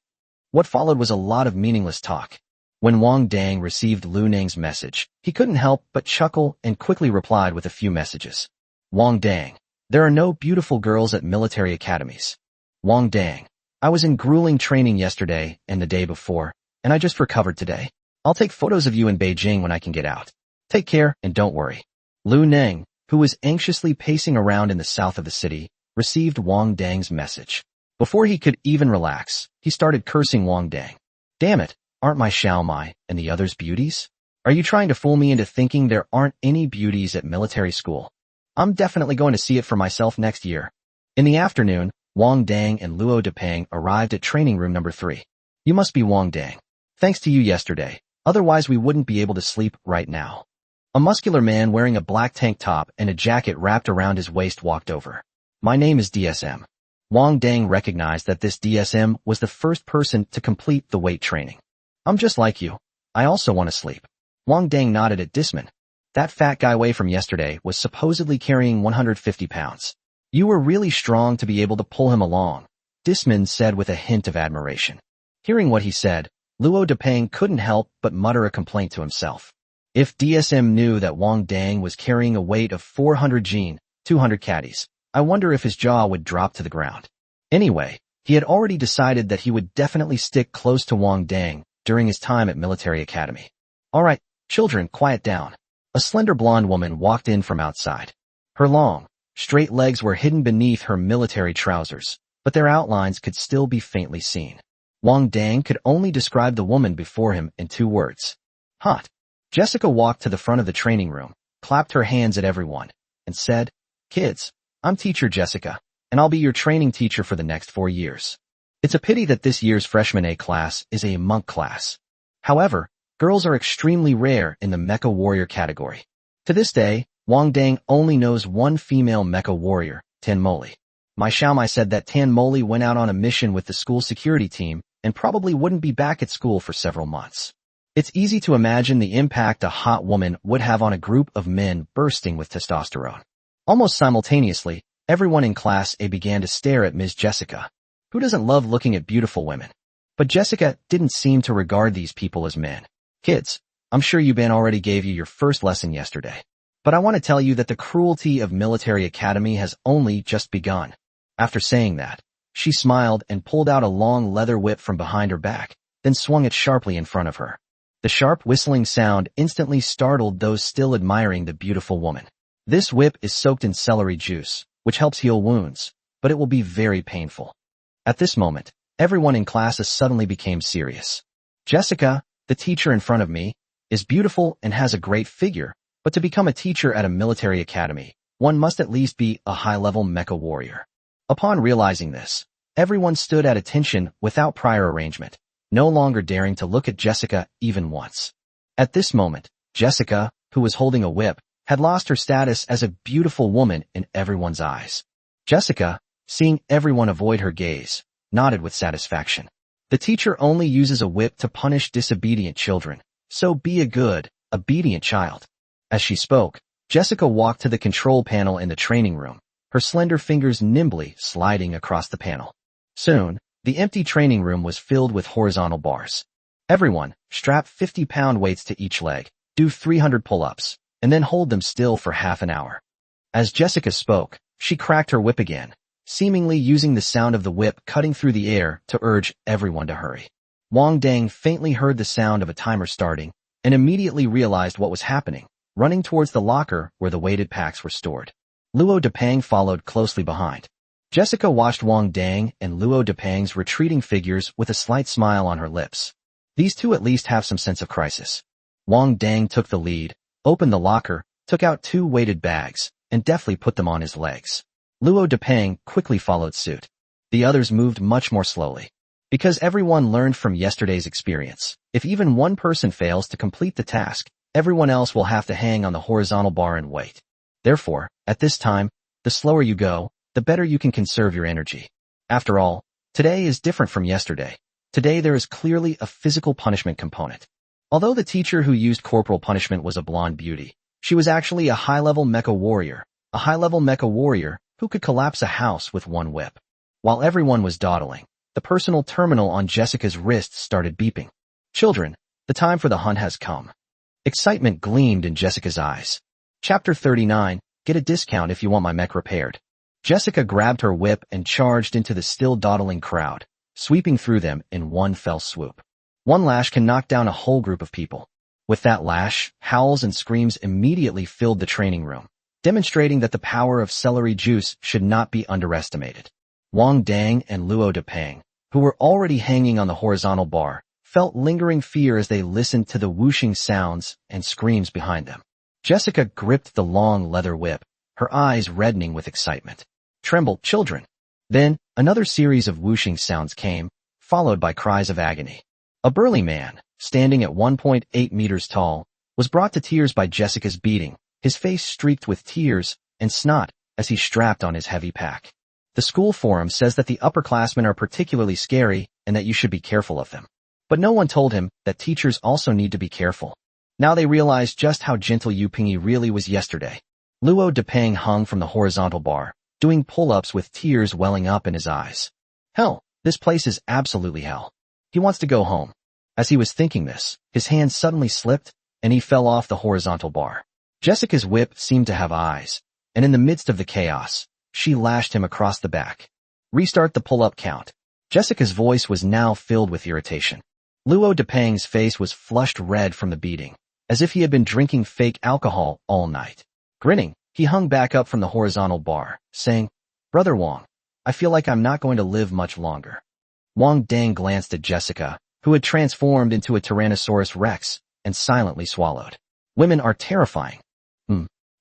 What followed was a lot of meaningless talk. When Wang Dang received Lu Ning's message, he couldn't help but chuckle and quickly replied with a few messages. Wang Dang, there are no beautiful girls at military academies. Wang Dang, I was in grueling training yesterday and the day before, and I just recovered today. I'll take photos of you in Beijing when I can get out. Take care and don't worry. Lu Ning, who was anxiously pacing around in the south of the city, received Wang Dang's message. Before he could even relax, he started cursing Wang Dang. Damn it, aren't my Xiao Mai and the others beauties? Are you trying to fool me into thinking there aren't any beauties at military school? I'm definitely going to see it for myself next year. In the afternoon, Wang Dang and Luo Depeng arrived at training room number 3. You must be Wang Dang. Thanks to you yesterday, otherwise we wouldn't be able to sleep right now. A muscular man wearing a black tank top and a jacket wrapped around his waist walked over. My name is DSM. Wang Dang recognized that this DSM was the first person to complete the weight training. I'm just like you. I also want to sleep. Wang Dang nodded at Disman. That fat guy Wei from yesterday was supposedly carrying 150 pounds. You were really strong to be able to pull him along, Disman said with a hint of admiration. Hearing what he said, Luo Depeng couldn't help but mutter a complaint to himself. If DSM knew that Wang Dang was carrying a weight of 400 jin, 200 caddies, I wonder if his jaw would drop to the ground. Anyway, he had already decided that he would definitely stick close to Wang Dang during his time at military academy. All right, children, quiet down. A slender blonde woman walked in from outside. Her long, straight legs were hidden beneath her military trousers, but their outlines could still be faintly seen. Wang Dang could only describe the woman before him in 2 words. Hot. Jessica walked to the front of the training room, clapped her hands at everyone, and said, Kids, I'm teacher Jessica, and I'll be your training teacher for the next 4 years. It's a pity that this year's freshman A class is a monk class. However, girls are extremely rare in the mecha warrior category. To this day, Wang Dang only knows one female mecha warrior, Tan Moli. My Xiaomai said that Tan Moli went out on a mission with the school security team and probably wouldn't be back at school for several months. It's easy to imagine the impact a hot woman would have on a group of men bursting with testosterone. Almost simultaneously, everyone in Class A began to stare at Ms. Jessica. Who doesn't love looking at beautiful women? But Jessica didn't seem to regard these people as men. Kids, I'm sure Yuban already gave you your first lesson yesterday. But I want to tell you that the cruelty of Military Academy has only just begun. After saying that, she smiled and pulled out a long leather whip from behind her back, then swung it sharply in front of her. The sharp whistling sound instantly startled those still admiring the beautiful woman. This whip is soaked in celery juice, which helps heal wounds, but it will be very painful. At this moment, everyone in class suddenly became serious. Jessica, the teacher in front of me, is beautiful and has a great figure, but to become a teacher at a military academy, one must at least be a high-level mecha warrior. Upon realizing this, everyone stood at attention without prior arrangement, no longer daring to look at Jessica even once. At this moment, Jessica, who was holding a whip, had lost her status as a beautiful woman in everyone's eyes. Jessica, seeing everyone avoid her gaze, nodded with satisfaction. The teacher only uses a whip to punish disobedient children, so be a good, obedient child. As she spoke, Jessica walked to the control panel in the training room, her slender fingers nimbly sliding across the panel. Soon, the empty training room was filled with horizontal bars. Everyone, strap 50-pound weights to each leg, do 300 pull-ups, and then hold them still for half an hour. As Jessica spoke, she cracked her whip again, seemingly using the sound of the whip cutting through the air to urge everyone to hurry. Wang Dang faintly heard the sound of a timer starting and immediately realized what was happening, running towards the locker where the weighted packs were stored. Luo Depang followed closely behind. Jessica watched Wang Dang and Luo Depang's retreating figures with a slight smile on her lips. These two at least have some sense of crisis. Wang Dang took the lead, opened the locker, took out 2 weighted bags, and deftly put them on his legs. Luo Depang quickly followed suit. The others moved much more slowly. Because everyone learned from yesterday's experience, if even one person fails to complete the task, everyone else will have to hang on the horizontal bar and wait. Therefore, at this time, the slower you go, the better you can conserve your energy. After all, today is different from yesterday. Today there is clearly a physical punishment component. Although the teacher who used corporal punishment was a blonde beauty, she was actually a high-level mecha warrior who could collapse a house with one whip. While everyone was dawdling, the personal terminal on Jessica's wrist started beeping. Children, the time for the hunt has come. Excitement gleamed in Jessica's eyes. Chapter 39, get a discount if you want my mech repaired. Jessica grabbed her whip and charged into the still dawdling crowd, sweeping through them in one fell swoop. One lash can knock down a whole group of people. With that lash, howls and screams immediately filled the training room, demonstrating that the power of celery juice should not be underestimated. Wang Dang and Luo Depang, who were already hanging on the horizontal bar, felt lingering fear as they listened to the whooshing sounds and screams behind them. Jessica gripped the long leather whip, her eyes reddening with excitement. Tremble, children! Then, another series of whooshing sounds came, followed by cries of agony. A burly man, standing at 1.8 meters tall, was brought to tears by Jessica's beating, his face streaked with tears and snot as he strapped on his heavy pack. The school forum says that the upperclassmen are particularly scary and that you should be careful of them. But no one told him that teachers also need to be careful. Now they realized just how gentle Yu Pingyi really was yesterday. Luo Depang hung from the horizontal bar, doing pull-ups with tears welling up in his eyes. Hell, this place is absolutely hell. He wants to go home. As he was thinking this, his hand suddenly slipped, and he fell off the horizontal bar. Jessica's whip seemed to have eyes, and in the midst of the chaos, she lashed him across the back. Restart the pull-up count. Jessica's voice was now filled with irritation. Luo Depang's face was flushed red from the beating, as if he had been drinking fake alcohol all night. Grinning, he hung back up from the horizontal bar, saying, Brother Wang, I feel like I'm not going to live much longer. Wang Dang glanced at Jessica, who had transformed into a Tyrannosaurus Rex, and silently swallowed. Women are terrifying.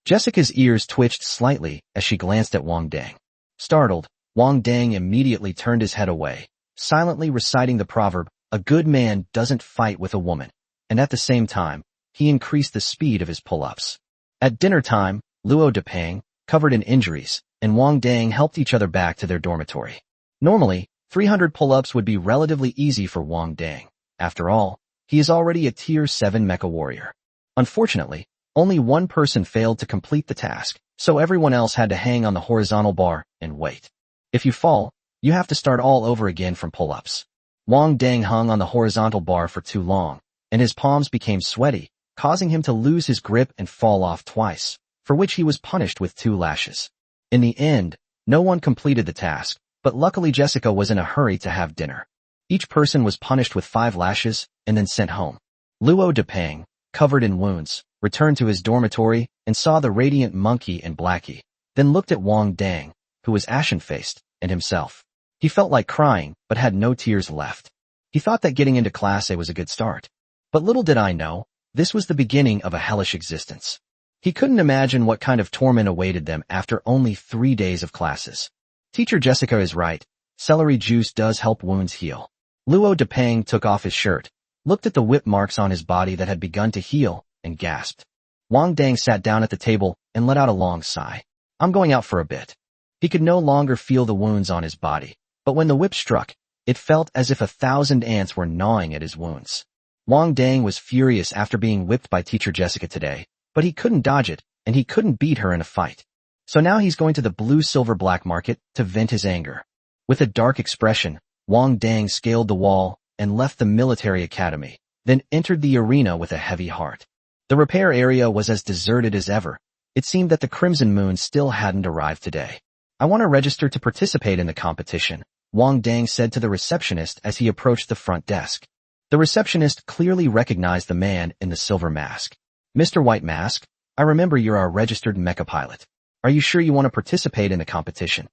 Jessica's ears twitched slightly as she glanced at Wang Dang. Startled, Wang Dang immediately turned his head away, silently reciting the proverb, a good man doesn't fight with a woman, and at the same time, he increased the speed of his pull-ups. At dinner time, Luo Depang, covered in injuries, and Wang Dang helped each other back to their dormitory. Normally, 300 pull-ups would be relatively easy for Wang Dang. After all, He is already a Tier 7 Mecha Warrior. Unfortunately, only one person failed to complete the task, so everyone else had to hang on the horizontal bar and wait. If you fall, you have to start all over again from pull-ups. Wang Dang hung on the horizontal bar for too long, and his palms became sweaty, causing him to lose his grip and fall off twice, for which he was punished with 2 lashes. In the end, no one completed the task, but luckily Jessica was in a hurry to have dinner. Each person was punished with 5 lashes and then sent home. Luo Depeng, covered in wounds, returned to his dormitory and saw the radiant monkey and Blackie, then looked at Wang Dang, who was ashen-faced, and himself. He felt like crying, but had no tears left. He thought that getting into Class A was a good start. But little did I know, this was the beginning of a hellish existence. He couldn't imagine what kind of torment awaited them after only 3 days of classes. Teacher Jessica is right, celery juice does help wounds heal. Luo Depeng took off his shirt, looked at the whip marks on his body that had begun to heal, and gasped. Wang Dang sat down at the table and let out a long sigh. I'm going out for a bit. He could no longer feel the wounds on his body, but when the whip struck, it felt as if 1,000 ants were gnawing at his wounds. Wang Dang was furious after being whipped by Teacher Jessica today, but he couldn't dodge it, and he couldn't beat her in a fight. So now he's going to the blue-silver black market to vent his anger. With a dark expression, Wang Dang scaled the wall and left the military academy, then entered the arena with a heavy heart. The repair area was as deserted as ever. It seemed that the Crimson Moon still hadn't arrived today. I want to register to participate in the competition, Wang Dang said to the receptionist as he approached the front desk. The receptionist clearly recognized the man in the silver mask. Mr. White Mask, I remember you're our registered mecha pilot. Are you sure you want to participate in the competition?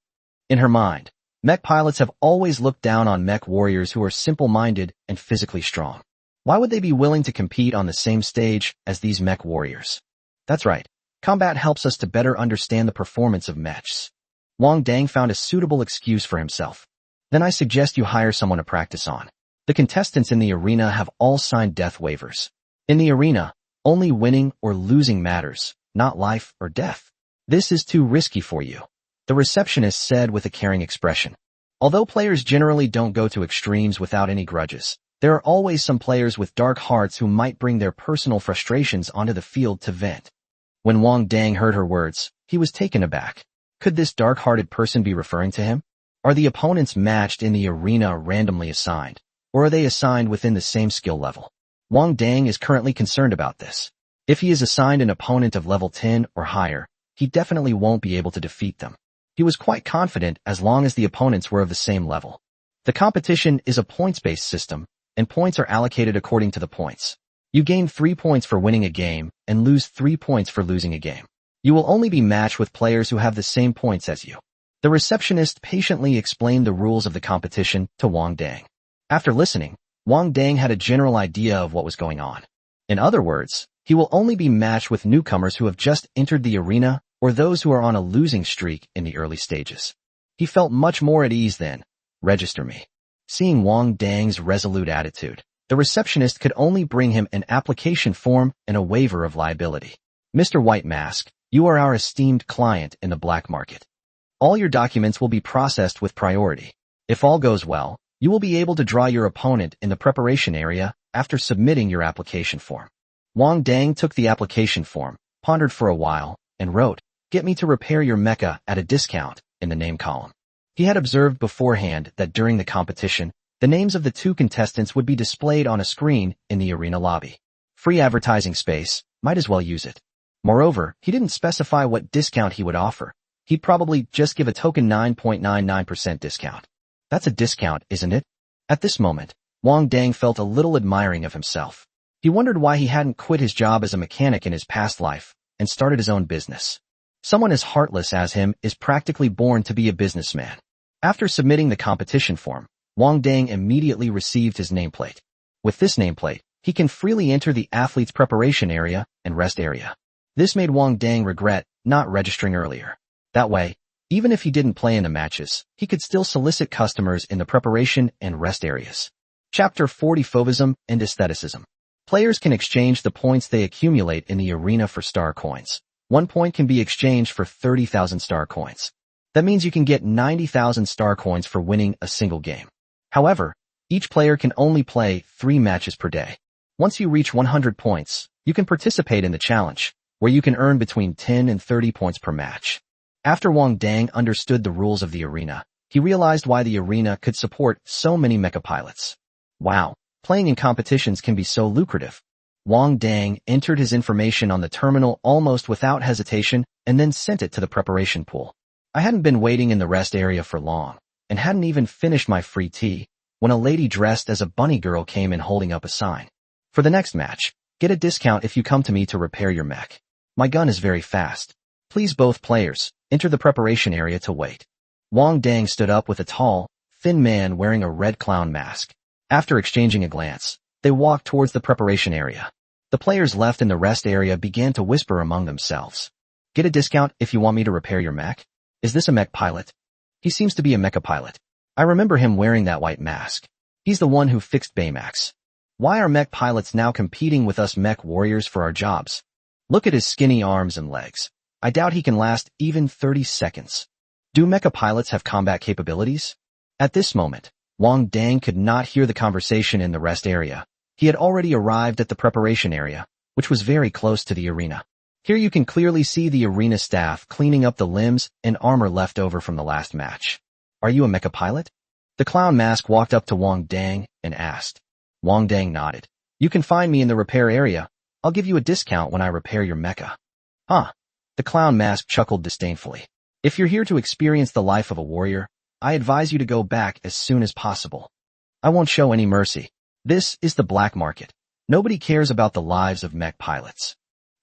In her mind, mech pilots have always looked down on mech warriors who are simple-minded and physically strong. Why would they be willing to compete on the same stage as these mech warriors? That's right. Combat helps us to better understand the performance of mechs. Wang Dang found a suitable excuse for himself. Then I suggest you hire someone to practice on. The contestants in the arena have all signed death waivers. In the arena, only winning or losing matters, not life or death. This is too risky for you, the receptionist said with a caring expression. Although players generally don't go to extremes without any grudges, there are always some players with dark hearts who might bring their personal frustrations onto the field to vent. When Wang Dang heard her words, he was taken aback. Could this dark-hearted person be referring to him? Are the opponents matched in the arena randomly assigned, or are they assigned within the same skill level? Wang Dang is currently concerned about this. If he is assigned an opponent of level 10 or higher, he definitely won't be able to defeat them. He was quite confident as long as the opponents were of the same level. The competition is a points-based system, and points are allocated according to the points. You gain 3 points for winning a game and lose 3 points for losing a game. You will only be matched with players who have the same points as you. The receptionist patiently explained the rules of the competition to Wang Dang. After listening, Wang Dang had a general idea of what was going on. In other words, he will only be matched with newcomers who have just entered the arena or those who are on a losing streak in the early stages. He felt much more at ease then. Register me. Seeing Wang Dang's resolute attitude, the receptionist could only bring him an application form and a waiver of liability. Mr. White Mask, you are our esteemed client in the black market. All your documents will be processed with priority. If all goes well, you will be able to draw your opponent in the preparation area after submitting your application form. Wang Dang took the application form, pondered for a while, and wrote, "Get me to repair your mecha at a discount," in the name column. He had observed beforehand that during the competition, the names of the 2 contestants would be displayed on a screen in the arena lobby. Free advertising space, might as well use it. Moreover, he didn't specify what discount he would offer. He'd probably just give a token 9.99% discount. That's a discount, isn't it? At this moment, Wang Dang felt a little admiring of himself. He wondered why he hadn't quit his job as a mechanic in his past life and started his own business. Someone as heartless as him is practically born to be a businessman. After submitting the competition form, Wang Dang immediately received his nameplate. With this nameplate, he can freely enter the athlete's preparation area and rest area. This made Wang Dang regret not registering earlier. That way, even if he didn't play in the matches, he could still solicit customers in the preparation and rest areas. Chapter 40 Fauvism and Aestheticism. Players can exchange the points they accumulate in the arena for star coins. 1 point can be exchanged for 30,000 star coins. That means you can get 90,000 star coins for winning a single game. However, each player can only play 3 matches per day. Once you reach 100 points, you can participate in the challenge, where you can earn between 10 and 30 points per match. After Wang Dang understood the rules of the arena, he realized why the arena could support so many mecha pilots. Wow, playing in competitions can be so lucrative. Wang Dang entered his information on the terminal almost without hesitation and then sent it to the preparation pool. I hadn't been waiting in the rest area for long, and hadn't even finished my free tea, when a lady dressed as a bunny girl came in holding up a sign. For the next match, get a discount if you come to me to repair your mech. My gun is very fast. Please both players, enter the preparation area to wait. Wang Dang stood up with a tall, thin man wearing a red clown mask. After exchanging a glance, they walked towards the preparation area. The players left in the rest area began to whisper among themselves. Get a discount if you want me to repair your mech? Is this a mech pilot? He seems to be a mecha pilot. I remember him wearing that white mask. He's the one who fixed Baymax. Why are mech pilots now competing with us mech warriors for our jobs? Look at his skinny arms and legs. I doubt he can last even 30 seconds. Do mecha pilots have combat capabilities? At this moment, Wang Dang could not hear the conversation in the rest area. He had already arrived at the preparation area, which was very close to the arena. Here you can clearly see the arena staff cleaning up the limbs and armor left over from the last match. Are you a mecha pilot? The clown mask walked up to Wang Dang and asked. Wang Dang nodded. You can find me in the repair area. I'll give you a discount when I repair your mecha. Huh? The clown mask chuckled disdainfully. If you're here to experience the life of a warrior, I advise you to go back as soon as possible. I won't show any mercy. This is the black market. Nobody cares about the lives of mech pilots.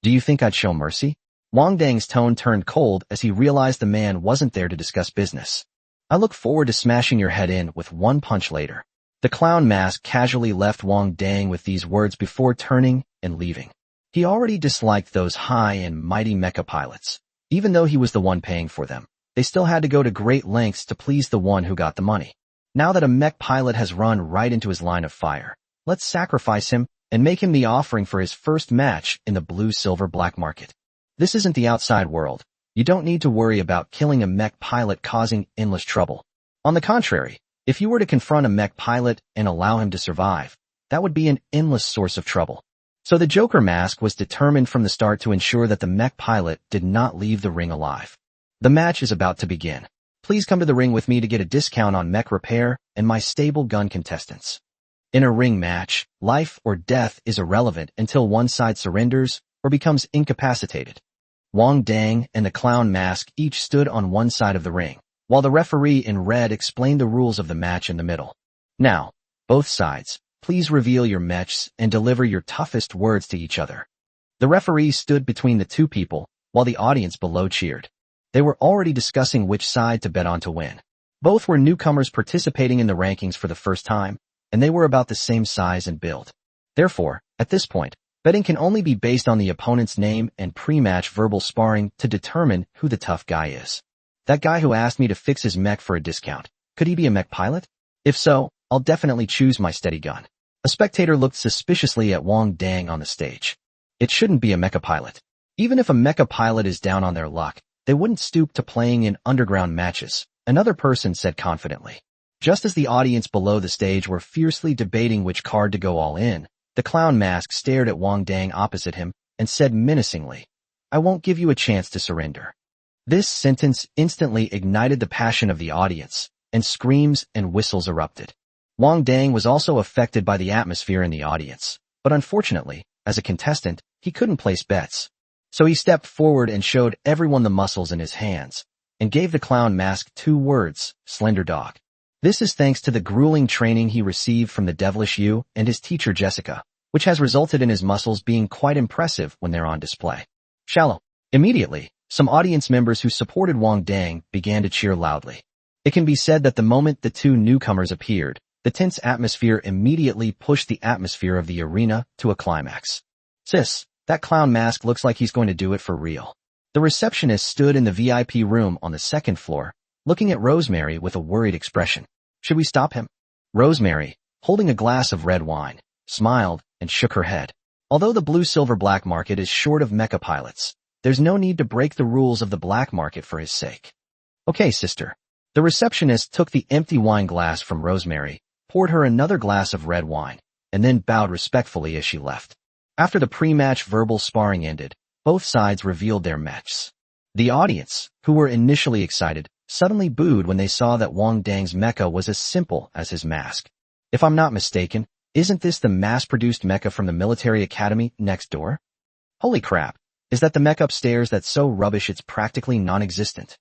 Do you think I'd show mercy? Wang Dang's tone turned cold as he realized the man wasn't there to discuss business. I look forward to smashing your head in with one punch later. The clown mask casually left Wang Dang with these words before turning and leaving. He already disliked those high and mighty mecha pilots. Even though he was the one paying for them, they still had to go to great lengths to please the one who got the money. Now that a mech pilot has run right into his line of fire, let's sacrifice him and make him the offering for his first match in the blue-silver black market. This isn't the outside world. You don't need to worry about killing a mech pilot causing endless trouble. On the contrary, if you were to confront a mech pilot and allow him to survive, that would be an endless source of trouble. So the Joker mask was determined from the start to ensure that the mech pilot did not leave the ring alive. The match is about to begin. Please come to the ring with me to get a discount on mech repair and my stable gun contestants. In a ring match, life or death is irrelevant until one side surrenders or becomes incapacitated. Wang Dang and the clown mask each stood on one side of the ring, while the referee in red explained the rules of the match in the middle. Now, both sides, please reveal your mechs and deliver your toughest words to each other. The referee stood between the two people, while the audience below cheered. They were already discussing which side to bet on to win. Both were newcomers participating in the rankings for the first time, and they were about the same size and build. Therefore, at this point, betting can only be based on the opponent's name and pre-match verbal sparring to determine who the tough guy is. That guy who asked me to fix his mech for a discount, could he be a mech pilot? If so, I'll definitely choose my steady gun. A spectator looked suspiciously at Wang Dang on the stage. It shouldn't be a mecha pilot. Even if a mecha pilot is down on their luck, they wouldn't stoop to playing in underground matches, another person said confidently. Just as the audience below the stage were fiercely debating which card to go all in, the clown mask stared at Wang Dang opposite him and said menacingly, I won't give you a chance to surrender. This sentence instantly ignited the passion of the audience, and screams and whistles erupted. Wang Dang was also affected by the atmosphere in the audience, but unfortunately, as a contestant, he couldn't place bets. So he stepped forward and showed everyone the muscles in his hands, and gave the clown mask 2 words, Slender Dog. This is thanks to the grueling training he received from the Devilish Yu and his teacher Jessica, which has resulted in his muscles being quite impressive when they're on display. Shallow. Immediately, some audience members who supported Wang Dang began to cheer loudly. It can be said that the moment the 2 newcomers appeared, the tense atmosphere immediately pushed the atmosphere of the arena to a climax. Sis, that clown mask looks like he's going to do it for real. The receptionist stood in the VIP room on the 2nd floor, looking at Rosemary with a worried expression. Should we stop him? Rosemary, holding a glass of red wine, smiled and shook her head. Although the blue-silver black market is short of mecha pilots, there's no need to break the rules of the black market for his sake. Okay, sister. The receptionist took the empty wine glass from Rosemary, poured her another glass of red wine, and then bowed respectfully as she left. After the pre-match verbal sparring ended, both sides revealed their mechs. The audience, who were initially excited, suddenly booed when they saw that Wang Dang's mecha was as simple as his mask. If I'm not mistaken, isn't this the mass-produced mecha from the military academy next door? Holy crap, is that the mech upstairs that's so rubbish it's practically non-existent?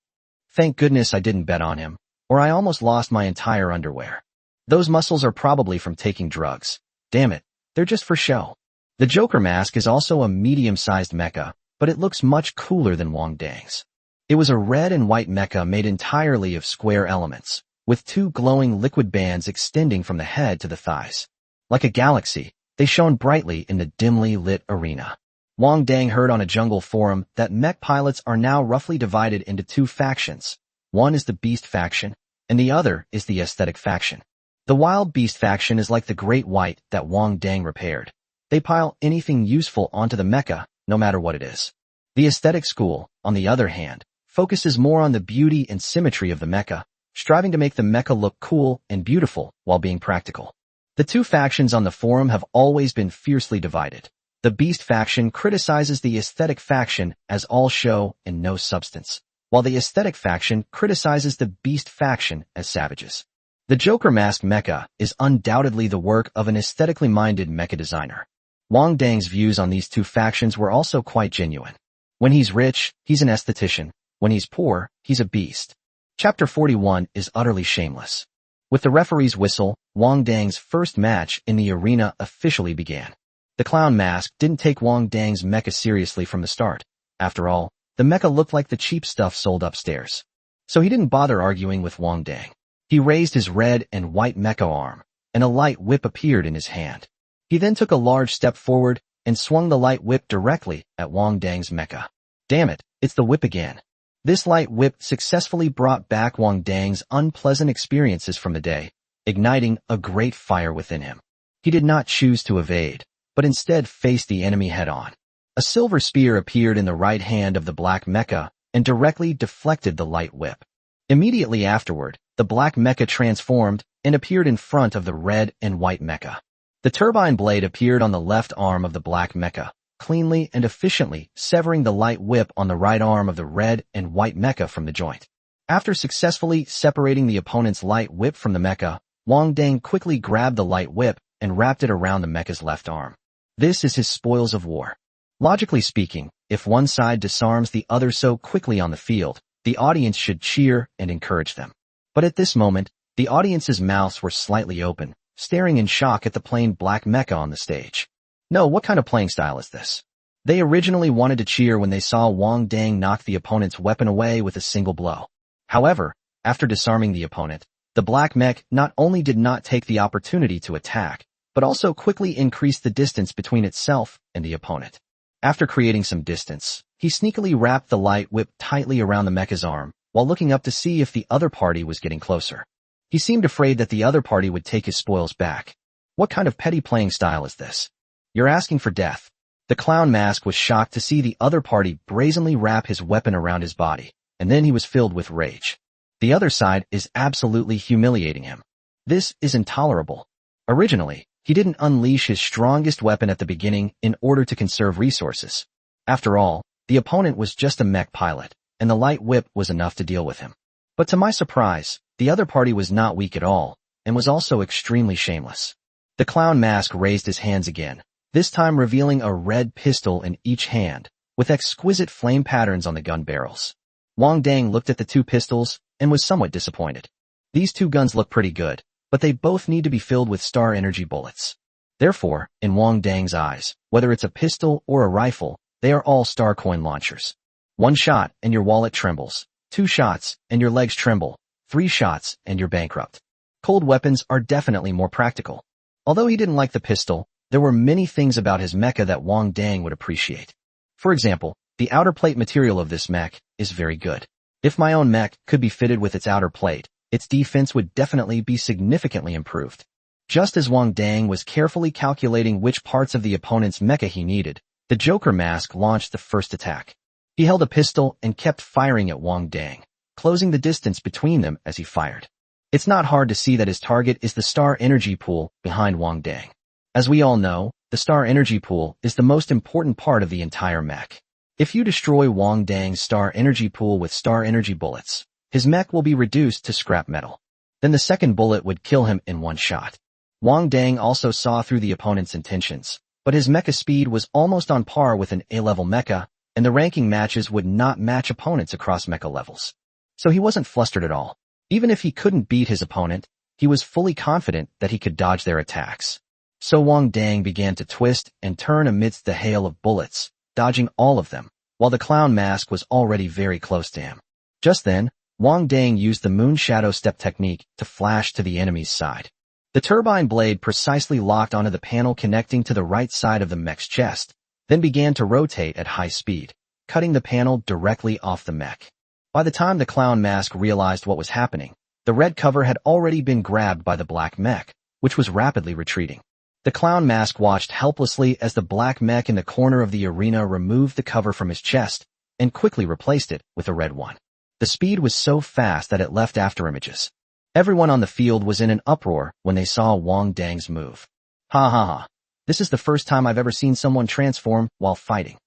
Thank goodness I didn't bet on him, or I almost lost my entire underwear. Those muscles are probably from taking drugs. Damn it, they're just for show. The Joker mask is also a medium-sized mecha, but it looks much cooler than Wang Dang's. It was a red and white mecha made entirely of square elements, with two glowing liquid bands extending from the head to the thighs. Like a galaxy, they shone brightly in the dimly lit arena. Wang Dang heard on a jungle forum that mech pilots are now roughly divided into two factions. One is the Beast faction, and the other is the Aesthetic faction. The Wild Beast faction is like the Great White that Wang Dang repaired. They pile anything useful onto the mecha, no matter what it is. The Aesthetic school, on the other hand, focuses more on the beauty and symmetry of the mecha, striving to make the mecha look cool and beautiful while being practical. The two factions on the forum have always been fiercely divided. The Beast faction criticizes the Aesthetic faction as all show and no substance, while the Aesthetic faction criticizes the Beast faction as savages. The Joker mask mecha is undoubtedly the work of an aesthetically minded mecha designer. Wang Dang's views on these two factions were also quite genuine. When he's rich, he's an esthetician. When he's poor, he's a beast. Chapter 41 is utterly shameless. With the referee's whistle, Wang Dang's first match in the arena officially began. The clown mask didn't take Wang Dang's mecha seriously from the start. After all, the mecha looked like the cheap stuff sold upstairs. So he didn't bother arguing with Wang Dang. He raised his red and white mecha arm, and a light whip appeared in his hand. He then took a large step forward and swung the light whip directly at Wang Dang's mecha. Damn it, it's the whip again. This light whip successfully brought back Wang Dang's unpleasant experiences from the day, igniting a great fire within him. He did not choose to evade, but instead faced the enemy head-on. A silver spear appeared in the right hand of the black mecha and directly deflected the light whip. Immediately afterward, the black mecha transformed and appeared in front of the red and white mecha. The turbine blade appeared on the left arm of the black mecha, cleanly and efficiently severing the light whip on the right arm of the red and white mecha from the joint. After successfully separating the opponent's light whip from the mecha, Wang Dang quickly grabbed the light whip and wrapped it around the mecha's left arm. This is his spoils of war. Logically speaking, if one side disarms the other so quickly on the field, the audience should cheer and encourage them. But at this moment, the audience's mouths were slightly open, staring in shock at the plain black mecha on the stage. No, what kind of playing style is this? They originally wanted to cheer when they saw Wang Dang knock the opponent's weapon away with a single blow. However, after disarming the opponent, the black mech not only did not take the opportunity to attack, but also quickly increased the distance between itself and the opponent. After creating some distance, he sneakily wrapped the light whip tightly around the mecha's arm, while looking up to see if the other party was getting closer. He seemed afraid that the other party would take his spoils back. What kind of petty playing style is this? You're asking for death. The clown mask was shocked to see the other party brazenly wrap his weapon around his body, and then he was filled with rage. The other side is absolutely humiliating him. This is intolerable. Originally, he didn't unleash his strongest weapon at the beginning in order to conserve resources. After all, the opponent was just a mech pilot, and the light whip was enough to deal with him. But to my surprise, the other party was not weak at all, and was also extremely shameless. The clown mask raised his hands again, this time revealing a red pistol in each hand, with exquisite flame patterns on the gun barrels. Wang Dang looked at the two pistols and was somewhat disappointed. These two guns look pretty good, but they both need to be filled with star energy bullets. Therefore, in Wang Dang's eyes, whether it's a pistol or a rifle, they are all star coin launchers. 1 shot and your wallet trembles. 2 shots and your legs tremble. 3 shots and you're bankrupt. Cold weapons are definitely more practical. Although he didn't like the pistol, there were many things about his mecha that Wang Dang would appreciate. For example, the outer plate material of this mech is very good. If my own mech could be fitted with its outer plate, its defense would definitely be significantly improved. Just as Wang Dang was carefully calculating which parts of the opponent's mecha he needed, the Joker mask launched the first attack. He held a pistol and kept firing at Wang Dang, closing the distance between them as he fired. It's not hard to see that his target is the star energy pool behind Wang Dang. As we all know, the star energy pool is the most important part of the entire mech. If you destroy Wang Dang's star energy pool with star energy bullets, his mech will be reduced to scrap metal. Then the second bullet would kill him in one shot. Wang Dang also saw through the opponent's intentions, but his mecha speed was almost on par with an A-level mecha, and the ranking matches would not match opponents across mecha levels. So he wasn't flustered at all. Even if he couldn't beat his opponent, he was fully confident that he could dodge their attacks. So Wang Dang began to twist and turn amidst the hail of bullets, dodging all of them, while the clown mask was already very close to him. Just then, Wang Dang used the Moon Shadow Step technique to flash to the enemy's side. The turbine blade precisely locked onto the panel connecting to the right side of the mech's chest, then began to rotate at high speed, cutting the panel directly off the mech. By the time the clown mask realized what was happening, the red cover had already been grabbed by the black mech, which was rapidly retreating. The clown mask watched helplessly as the black mech in the corner of the arena removed the cover from his chest and quickly replaced it with a red one. The speed was so fast that it left afterimages. Everyone on the field was in an uproar when they saw Wang Dang's move. Ha ha ha. This is the first time I've ever seen someone transform while fighting.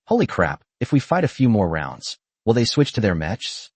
Holy crap, if we fight a few more rounds, will they switch to their mechs?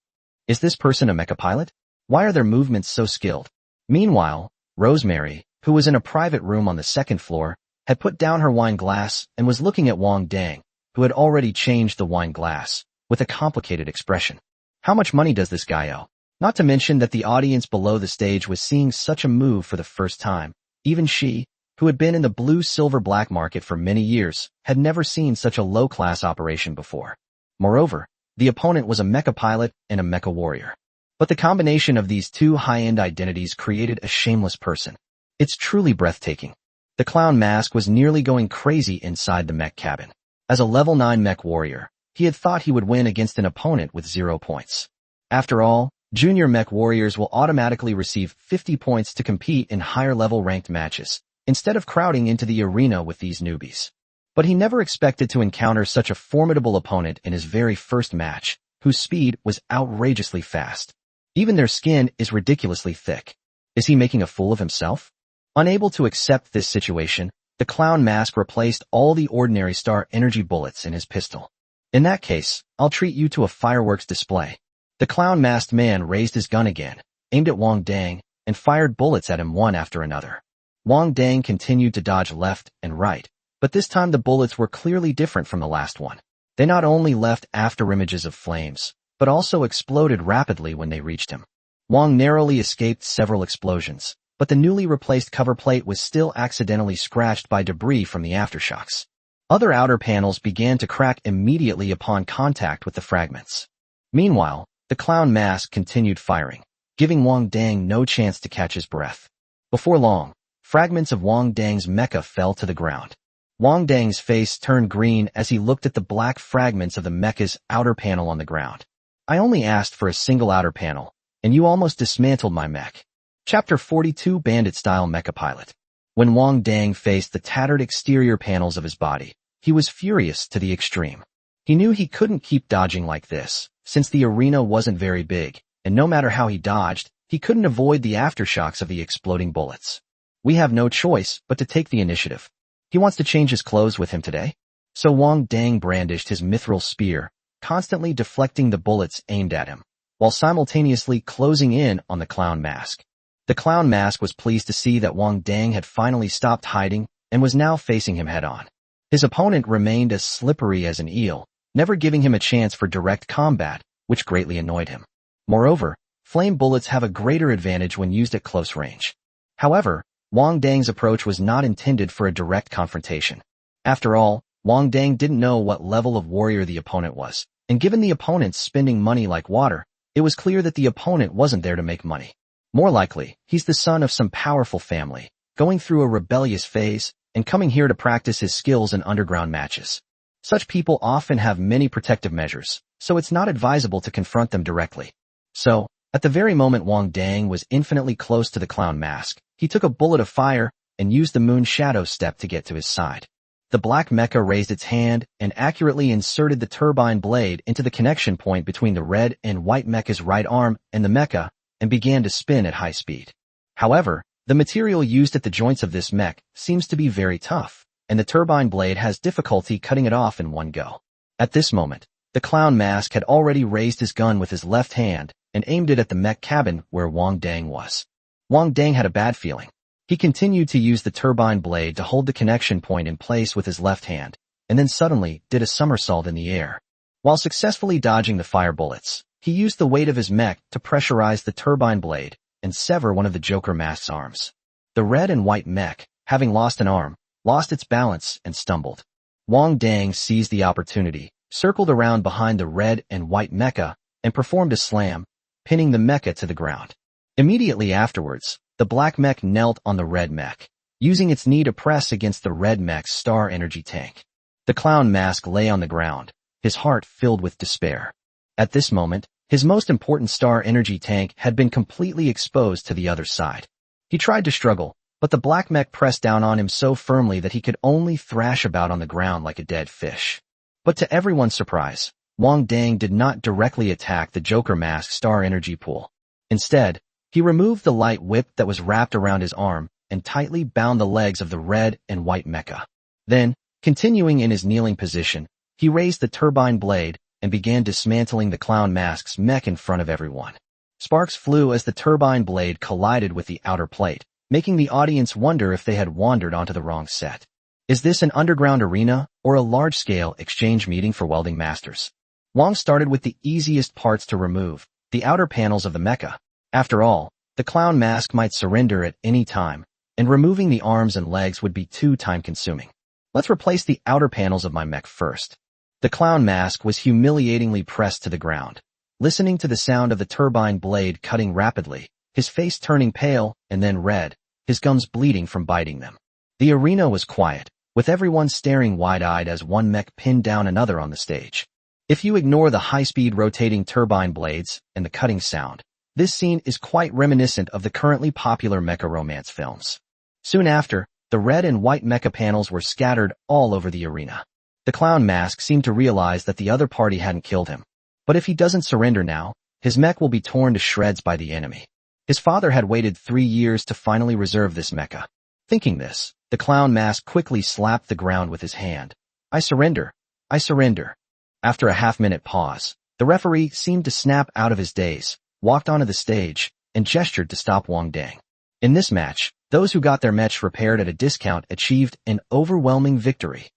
Is this person a mecha pilot? Why are their movements so skilled? Meanwhile, Rosemary, who was in a private room on the second floor, had put down her wine glass and was looking at Wang Dang, who had already changed the wine glass, with a complicated expression. How much money does this guy owe? Not to mention that the audience below the stage was seeing such a move for the first time. Even she, who had been in the blue-silver black market for many years, had never seen such a low-class operation before. Moreover, the opponent was a mecha pilot and a mecha warrior. But the combination of these two high-end identities created a shameless person. It's truly breathtaking. The clown mask was nearly going crazy inside the mech cabin. As a level 9 mech warrior, he had thought he would win against an opponent with 0 points. After all, junior mech warriors will automatically receive 50 points to compete in higher-level ranked matches, instead of crowding into the arena with these newbies. But he never expected to encounter such a formidable opponent in his very first match, whose speed was outrageously fast. Even their skin is ridiculously thick. Is he making a fool of himself? Unable to accept this situation, the clown mask replaced all the ordinary star energy bullets in his pistol. In that case, I'll treat you to a fireworks display. The clown-masked man raised his gun again, aimed at Wang Dang, and fired bullets at him one after another. Wang Dang continued to dodge left and right, but this time the bullets were clearly different from the last one. They not only left afterimages of flames, but also exploded rapidly when they reached him. Wang narrowly escaped several explosions, but the newly replaced cover plate was still accidentally scratched by debris from the aftershocks. Other outer panels began to crack immediately upon contact with the fragments. Meanwhile, the clown mask continued firing, giving Wang Dang no chance to catch his breath. Before long, fragments of Wang Dang's mecha fell to the ground. Wang Dang's face turned green as he looked at the black fragments of the mecha's outer panel on the ground. I only asked for a single outer panel, and you almost dismantled my mech. Chapter 42 Bandit-Style Mecha Pilot. When Wang Dang faced the tattered exterior panels of his body, he was furious to the extreme. He knew he couldn't keep dodging like this, since the arena wasn't very big, and no matter how he dodged, he couldn't avoid the aftershocks of the exploding bullets. We have no choice but to take the initiative. He wants to change his clothes with him today. So Wang Dang brandished his mithril spear, constantly deflecting the bullets aimed at him, while simultaneously closing in on the clown mask. The clown mask was pleased to see that Wang Dang had finally stopped hiding and was now facing him head-on. His opponent remained as slippery as an eel, never giving him a chance for direct combat, which greatly annoyed him. Moreover, flame bullets have a greater advantage when used at close range. However, Wang Dang's approach was not intended for a direct confrontation. After all, Wang Dang didn't know what level of warrior the opponent was, and given the opponent's spending money like water, it was clear that the opponent wasn't there to make money. More likely, he's the son of some powerful family, going through a rebellious phase, and coming here to practice his skills in underground matches. Such people often have many protective measures, so it's not advisable to confront them directly. So, at the very moment Wang Dang was infinitely close to the clown mask, he took a bullet of fire and used the Moon Shadow Step to get to his side. The black mecha raised its hand and accurately inserted the turbine blade into the connection point between the red and white mecha's right arm and the mecha, and began to spin at high speed. However, The material used at the joints of this mech seems to be very tough, and the turbine blade has difficulty cutting it off in one go. At this moment, the clown mask had already raised his gun with his left hand and aimed it at the mech cabin where Wang Dang was. Wang Dang had a bad feeling. He continued to use the turbine blade to hold the connection point in place with his left hand, and then suddenly did a somersault in the air. While successfully dodging the fire bullets, he used the weight of his mech to pressurize the turbine blade and sever one of the Joker Mask's arms. The red and white mech, having lost an arm, lost its balance and stumbled. Wang Dang seized the opportunity, circled around behind the red and white mecha, and performed a slam, pinning the mecha to the ground. Immediately afterwards, the black mech knelt on the red mech, using its knee to press against the red mech's star energy tank. The clown mask lay on the ground, his heart filled with despair. At this moment, his most important star energy tank had been completely exposed to the other side. He tried to struggle, but the black mech pressed down on him so firmly that he could only thrash about on the ground like a dead fish. But to everyone's surprise, Wang Dang did not directly attack the Joker Mask star energy pool. Instead, he removed the light whip that was wrapped around his arm and tightly bound the legs of the red and white mecha. Then, continuing in his kneeling position, he raised the turbine blade and began dismantling the clown mask's mech in front of everyone. Sparks flew as the turbine blade collided with the outer plate, making the audience wonder if they had wandered onto the wrong set. Is this an underground arena or a large-scale exchange meeting for welding masters? Wang started with the easiest parts to remove, the outer panels of the mecha. After all, the clown mask might surrender at any time, and removing the arms and legs would be too time-consuming. Let's replace the outer panels of my mech first. The clown mask was humiliatingly pressed to the ground. Listening to the sound of the turbine blade cutting rapidly, his face turning pale and then red, his gums bleeding from biting them. The arena was quiet, with everyone staring wide-eyed as one mech pinned down another on the stage. If you ignore the high-speed rotating turbine blades and the cutting sound, this scene is quite reminiscent of the currently popular mecha romance films. Soon after, the red and white mecha panels were scattered all over the arena. The clown mask seemed to realize that the other party hadn't killed him. But if he doesn't surrender now, his mech will be torn to shreds by the enemy. His father had waited 3 years to finally reserve this mecha. Thinking this, the clown mask quickly slapped the ground with his hand. I surrender. I surrender. After a half-minute pause, the referee seemed to snap out of his daze, walked onto the stage, and gestured to stop Wang Dang. In this match, those who got their mech repaired at a discount achieved an overwhelming victory.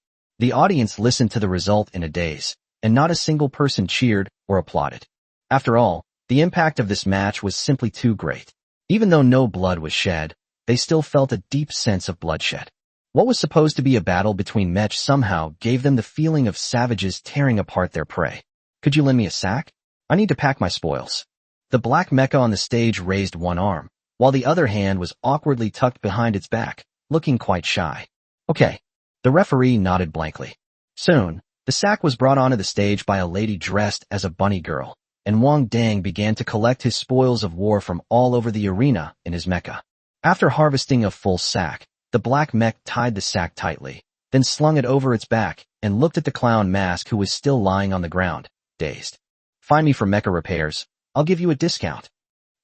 The audience listened to the result in a daze, and not a single person cheered or applauded. After all, the impact of this match was simply too great. Even though no blood was shed, they still felt a deep sense of bloodshed. What was supposed to be a battle between mech somehow gave them the feeling of savages tearing apart their prey. Could you lend me a sack? I need to pack my spoils. The black mecha on the stage raised one arm, while the other hand was awkwardly tucked behind its back, looking quite shy. Okay. The referee nodded blankly. Soon, the sack was brought onto the stage by a lady dressed as a bunny girl, and Wang Dang began to collect his spoils of war from all over the arena in his mecha. After harvesting a full sack, the black mech tied the sack tightly, then slung it over its back and looked at the clown mask who was still lying on the ground, dazed. Find me for mecha repairs. I'll give you a discount.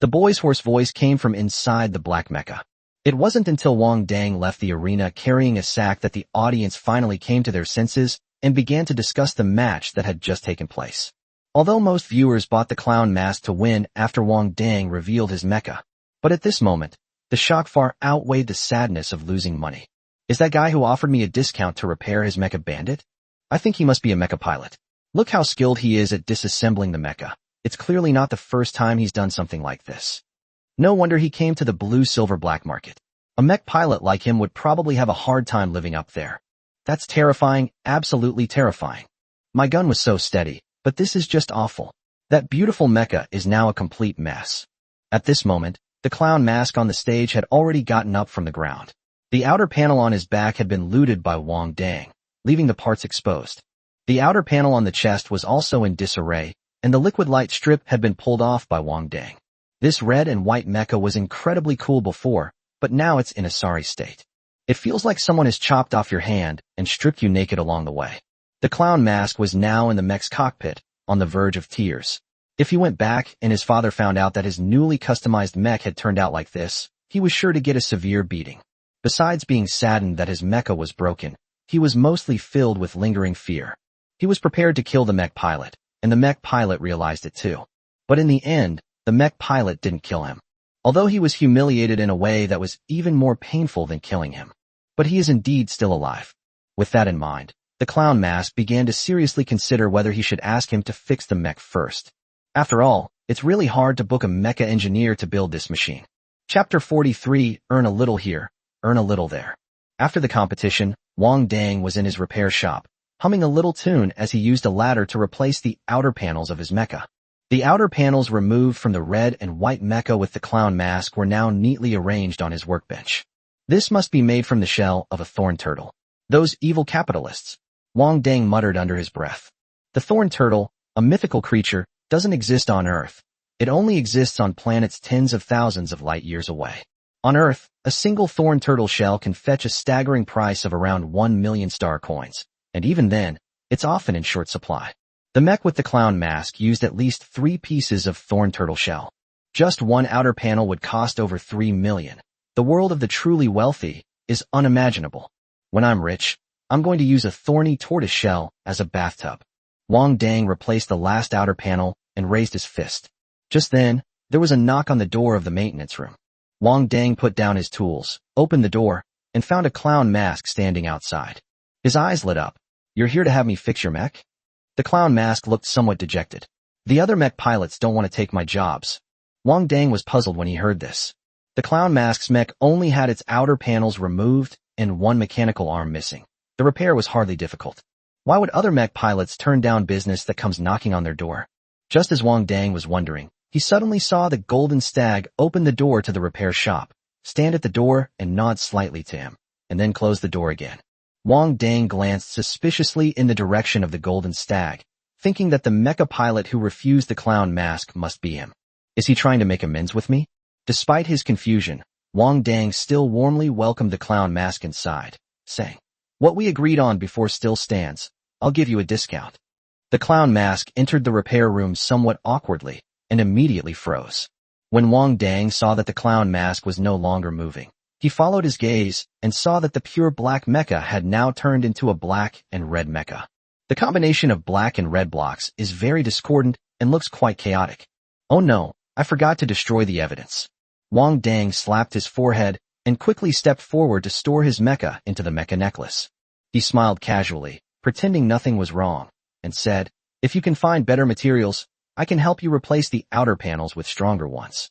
The boy's hoarse voice came from inside the black mecha. It wasn't until Wang Dang left the arena carrying a sack that the audience finally came to their senses and began to discuss the match that had just taken place. Although most viewers bought the clown mask to win after Wang Dang revealed his mecha, but at this moment, the shock far outweighed the sadness of losing money. Is that guy who offered me a discount to repair his mecha bandit? I think he must be a mecha pilot. Look how skilled he is at disassembling the mecha. It's clearly not the first time he's done something like this. No wonder he came to the blue-silver black market. A mech pilot like him would probably have a hard time living up there. That's terrifying, absolutely terrifying. My gun was so steady, but this is just awful. That beautiful mecha is now a complete mess. At this moment, the clown mask on the stage had already gotten up from the ground. The outer panel on his back had been looted by Wang Dang, leaving the parts exposed. The outer panel on the chest was also in disarray, and the liquid light strip had been pulled off by Wang Dang. This red and white mecha was incredibly cool before, but now it's in a sorry state. It feels like someone has chopped off your hand and stripped you naked along the way. The clown mask was now in the mech's cockpit, on the verge of tears. If he went back and his father found out that his newly customized mech had turned out like this, he was sure to get a severe beating. Besides being saddened that his mecha was broken, he was mostly filled with lingering fear. He was prepared to kill the mech pilot, and the mech pilot realized it too. But in the end, the mech pilot didn't kill him. Although he was humiliated in a way that was even more painful than killing him. But he is indeed still alive. With that in mind, the clown mask began to seriously consider whether he should ask him to fix the mech first. After all, it's really hard to book a mecha engineer to build this machine. Chapter 43, Earn a Little Here, Earn a Little There. After the competition, Wang Dang was in his repair shop, humming a little tune as he used a ladder to replace the outer panels of his mecha. The outer panels removed from the red and white mecha with the clown mask were now neatly arranged on his workbench. This must be made from the shell of a thorn turtle. Those evil capitalists, Wang Dang muttered under his breath. The thorn turtle, a mythical creature, doesn't exist on Earth. It only exists on planets tens of thousands of light years away. On Earth, a single thorn turtle shell can fetch a staggering price of around 1 million star coins, and even then, it's often in short supply. The mech with the clown mask used at least 3 pieces of thorn turtle shell. Just one outer panel would cost over 3 million. The world of the truly wealthy is unimaginable. When I'm rich, I'm going to use a thorny tortoise shell as a bathtub. Wang Dang replaced the last outer panel and raised his fist. Just then, there was a knock on the door of the maintenance room. Wang Dang put down his tools, opened the door, and found a clown mask standing outside. His eyes lit up. "You're here to have me fix your mech?" The clown mask looked somewhat dejected. "The other mech pilots don't want to take my jobs." Wang Dang was puzzled when he heard this. The clown mask's mech only had its outer panels removed and one mechanical arm missing. The repair was hardly difficult. Why would other mech pilots turn down business that comes knocking on their door? Just as Wang Dang was wondering, he suddenly saw the golden stag open the door to the repair shop, stand at the door and nod slightly to him, and then close the door again. Wang Dang glanced suspiciously in the direction of the golden stag, thinking that the mecha pilot who refused the clown mask must be him. Is he trying to make amends with me? Despite his confusion, Wang Dang still warmly welcomed the clown mask inside, saying, "What we agreed on before still stands. I'll give you a discount." The clown mask entered the repair room somewhat awkwardly and immediately froze. When Wang Dang saw that the clown mask was no longer moving, he followed his gaze and saw that the pure black mecha had now turned into a black and red mecha. The combination of black and red blocks is very discordant and looks quite chaotic. "Oh no, I forgot to destroy the evidence." Wang Dang slapped his forehead and quickly stepped forward to store his mecha into the mecha necklace. He smiled casually, pretending nothing was wrong, and said, "If you can find better materials, I can help you replace the outer panels with stronger ones."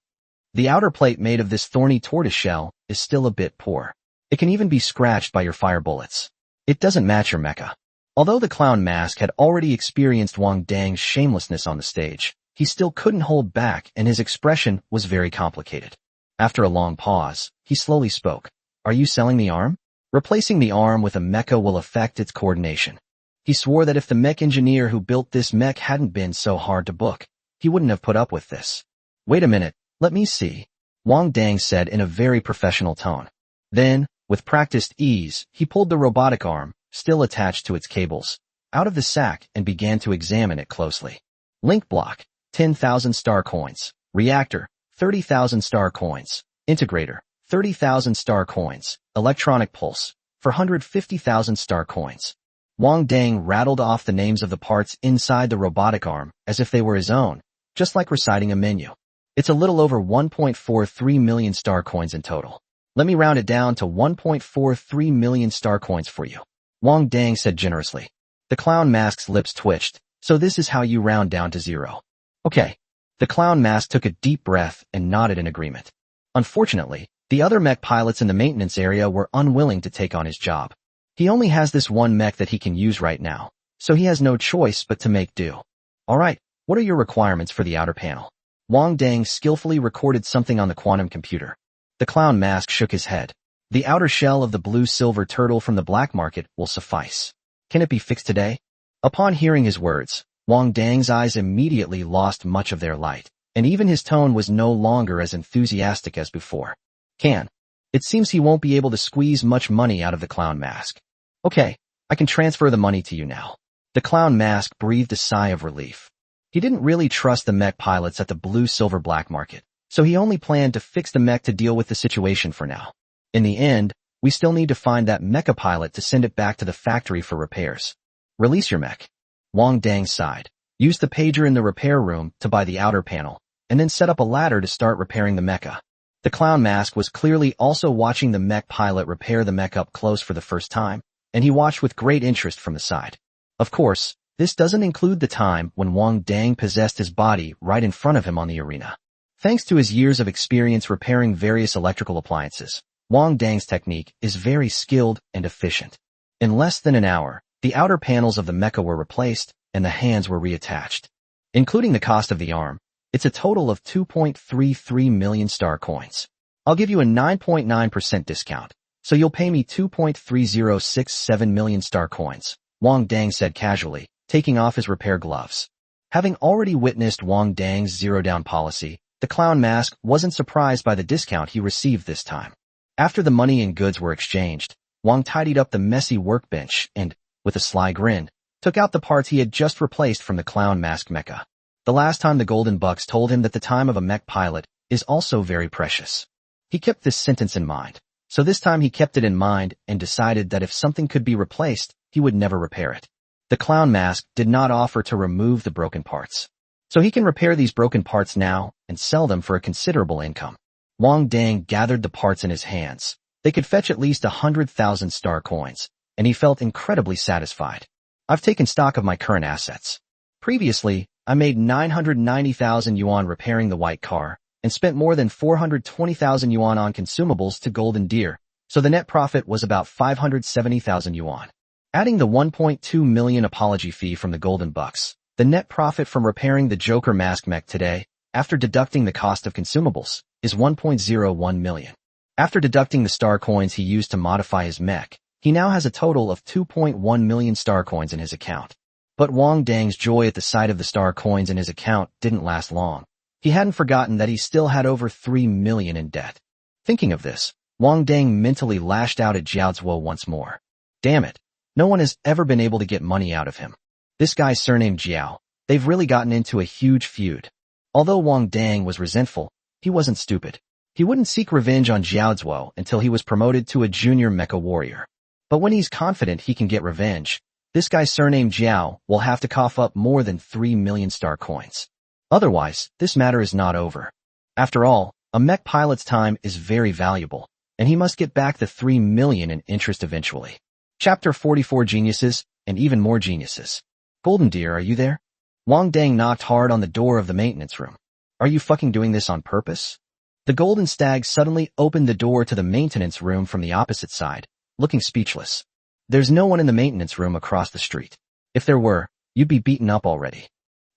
The outer plate made of this thorny tortoise shell is still a bit poor. It can even be scratched by your fire bullets. It doesn't match your mecha. Although the clown mask had already experienced Wang Dang's shamelessness on the stage, he still couldn't hold back and his expression was very complicated. After a long pause, he slowly spoke. "Are you selling the arm? Replacing the arm with a mecha will affect its coordination." He swore that if the mech engineer who built this mech hadn't been so hard to book, he wouldn't have put up with this. "Wait a minute, let me see," Wang Dang said in a very professional tone. Then, with practiced ease, he pulled the robotic arm, still attached to its cables, out of the sack and began to examine it closely. Link block, 10,000 star coins. Reactor, 30,000 star coins. Integrator, 30,000 star coins. Electronic pulse, 450,000 star coins. Wang Dang rattled off the names of the parts inside the robotic arm as if they were his own, just like reciting a menu. It's a little over 1.43 million star coins in total. Let me round it down to 1.43 million star coins for you, Wang Dang said generously. The clown mask's lips twitched. "So this is how you round down to 0. Okay." The clown mask took a deep breath and nodded in agreement. Unfortunately, the other mech pilots in the maintenance area were unwilling to take on his job. He only has this one mech that he can use right now, so he has no choice but to make do. "Alright, what are your requirements for the outer panel?" Wang Dang skillfully recorded something on the quantum computer. The clown mask shook his head. "The outer shell of the blue-silver turtle from the black market will suffice. Can it be fixed today?" Upon hearing his words, Wang Dang's eyes immediately lost much of their light, and even his tone was no longer as enthusiastic as before. "Can. It seems he won't be able to squeeze much money out of the clown mask. Okay, I can transfer the money to you now." The clown mask breathed a sigh of relief. He didn't really trust the mech pilots at the blue-silver black market, so he only planned to fix the mech to deal with the situation for now. In the end, we still need to find that mecha pilot to send it back to the factory for repairs. Release your mech. Wang Dang sighed. Use the pager in the repair room to buy the outer panel, and then set up a ladder to start repairing the mecha. The clown mask was clearly also watching the mech pilot repair the mech up close for the first time, and he watched with great interest from the side. Of course, this doesn't include the time when Wang Dang possessed his body right in front of him on the arena. Thanks to his years of experience repairing various electrical appliances, Wang Dang's technique is very skilled and efficient. In less than an hour, the outer panels of the mecha were replaced and the hands were reattached. Including the cost of the arm, it's a total of 2.33 million star coins. I'll give you a 9.9% discount, so you'll pay me 2.3067 million star coins, Wang Dang said casually, taking off his repair gloves. Having already witnessed Wang Dang's zero-down policy, the clown mask wasn't surprised by the discount he received this time. After the money and goods were exchanged, Wang tidied up the messy workbench and, with a sly grin, took out the parts he had just replaced from the clown mask mecha. The last time the Golden Bucks told him that the time of a mech pilot is also very precious. He kept this sentence in mind, so this time he kept it in mind and decided that if something could be replaced, he would never repair it. The clown mask did not offer to remove the broken parts, so he can repair these broken parts now and sell them for a considerable income. Wang Dang gathered the parts in his hands. They could fetch at least 100,000 star coins, and he felt incredibly satisfied. I've taken stock of my current assets. Previously, I made 990,000 yuan repairing the white car, and spent more than 420,000 yuan on consumables to Golden Deer, so the net profit was about 570,000 yuan. Adding the 1.2 million apology fee from the Golden Bucks, the net profit from repairing the Joker mask mech today, after deducting the cost of consumables, is 1.01 million. After deducting the star coins he used to modify his mech, he now has a total of 2.1 million star coins in his account. But Wang Dang's joy at the sight of the star coins in his account didn't last long. He hadn't forgotten that he still had over 3 million in debt. Thinking of this, Wang Dang mentally lashed out at Jiao Zuo once more. Damn it. No one has ever been able to get money out of him. This guy's surname Jiao. They've really gotten into a huge feud. Although Wang Dang was resentful, he wasn't stupid. He wouldn't seek revenge on Jiao Zuo until he was promoted to a junior mecha warrior. But when he's confident he can get revenge, this guy's surname Jiao will have to cough up more than 3 million star coins. Otherwise, this matter is not over. After all, a mech pilot's time is very valuable, and he must get back the 3 million in interest eventually. Chapter 44 Geniuses, and even more geniuses. Golden Deer, are you there? Wang Dang knocked hard on the door of the maintenance room. Are you fucking doing this on purpose? The Golden Stag suddenly opened the door to the maintenance room from the opposite side, looking speechless. There's no one in the maintenance room across the street. If there were, you'd be beaten up already.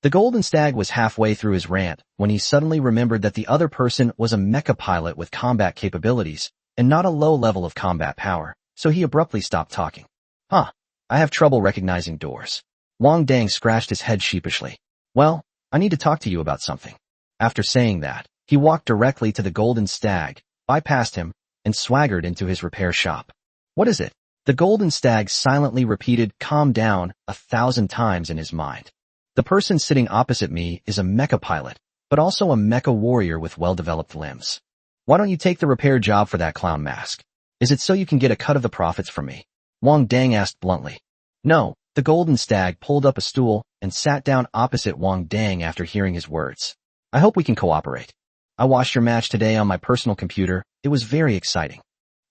The Golden Stag was halfway through his rant when he suddenly remembered that the other person was a mecha pilot with combat capabilities and not a low level of combat power, so he abruptly stopped talking. I have trouble recognizing doors. Wang Dang scratched his head sheepishly. Well, I need to talk to you about something. After saying that, he walked directly to the Golden Stag, bypassed him, and swaggered into his repair shop. What is it? The Golden Stag silently repeated calm down 1,000 times in his mind. The person sitting opposite me is a mecha pilot, but also a mecha warrior with well-developed limbs. Why don't you take the repair job for that clown mask? Is it so you can get a cut of the profits from me? Wang Dang asked bluntly. No, the Golden Stag pulled up a stool and sat down opposite Wang Dang after hearing his words. I hope we can cooperate. I watched your match today on my personal computer. It was very exciting.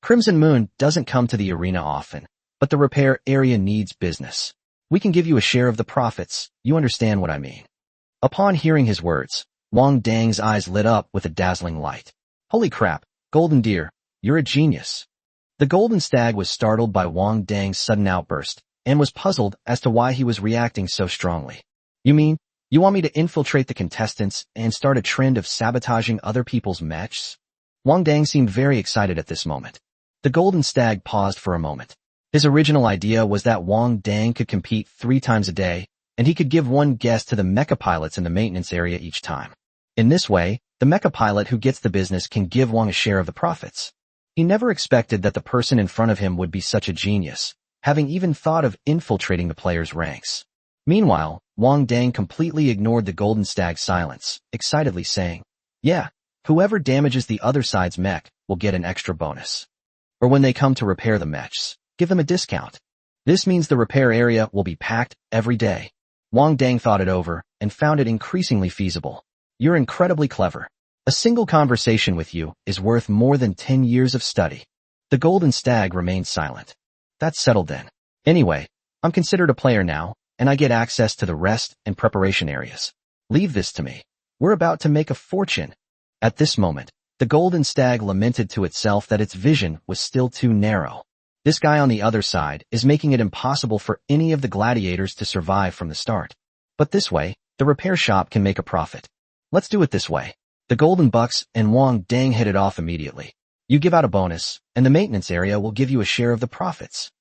Crimson Moon doesn't come to the arena often, but the repair area needs business. We can give you a share of the profits, you understand what I mean. Upon hearing his words, Wang Dang's eyes lit up with a dazzling light. Holy crap, Golden Deer, you're a genius. The Golden Stag was startled by Wang Dang's sudden outburst, and was puzzled as to why he was reacting so strongly. You mean, you want me to infiltrate the contestants and start a trend of sabotaging other people's matches? Wang Dang seemed very excited at this moment. The Golden Stag paused for a moment. His original idea was that Wang Dang could compete 3 times a day, and he could give one guest to the mecha pilots in the maintenance area each time. In this way, the mecha pilot who gets the business can give Wang a share of the profits. He never expected that the person in front of him would be such a genius, having even thought of infiltrating the players' ranks. Meanwhile, Wang Dang completely ignored the Golden Stag's silence, excitedly saying, Yeah, Whoever damages the other side's mech will get an extra bonus. Or when they come to repair the mechs, give them a discount. This means the repair area will be packed every day. Wang Dang thought it over and found it increasingly feasible. You're incredibly clever. A single conversation with you is worth more than 10 years of study. The Golden Stag remained silent. That's settled then. Anyway, I'm considered a player now, and I get access to the rest and preparation areas. Leave this to me. We're about to make a fortune. At this moment, the Golden Stag lamented to itself that its vision was still too narrow. This guy on the other side is making it impossible for any of the gladiators to survive from the start. But this way, the repair shop can make a profit. Let's do it this way. The Golden Bucks and Wang Dang hit it off immediately. You give out a bonus, and the maintenance area will give you a share of the profits.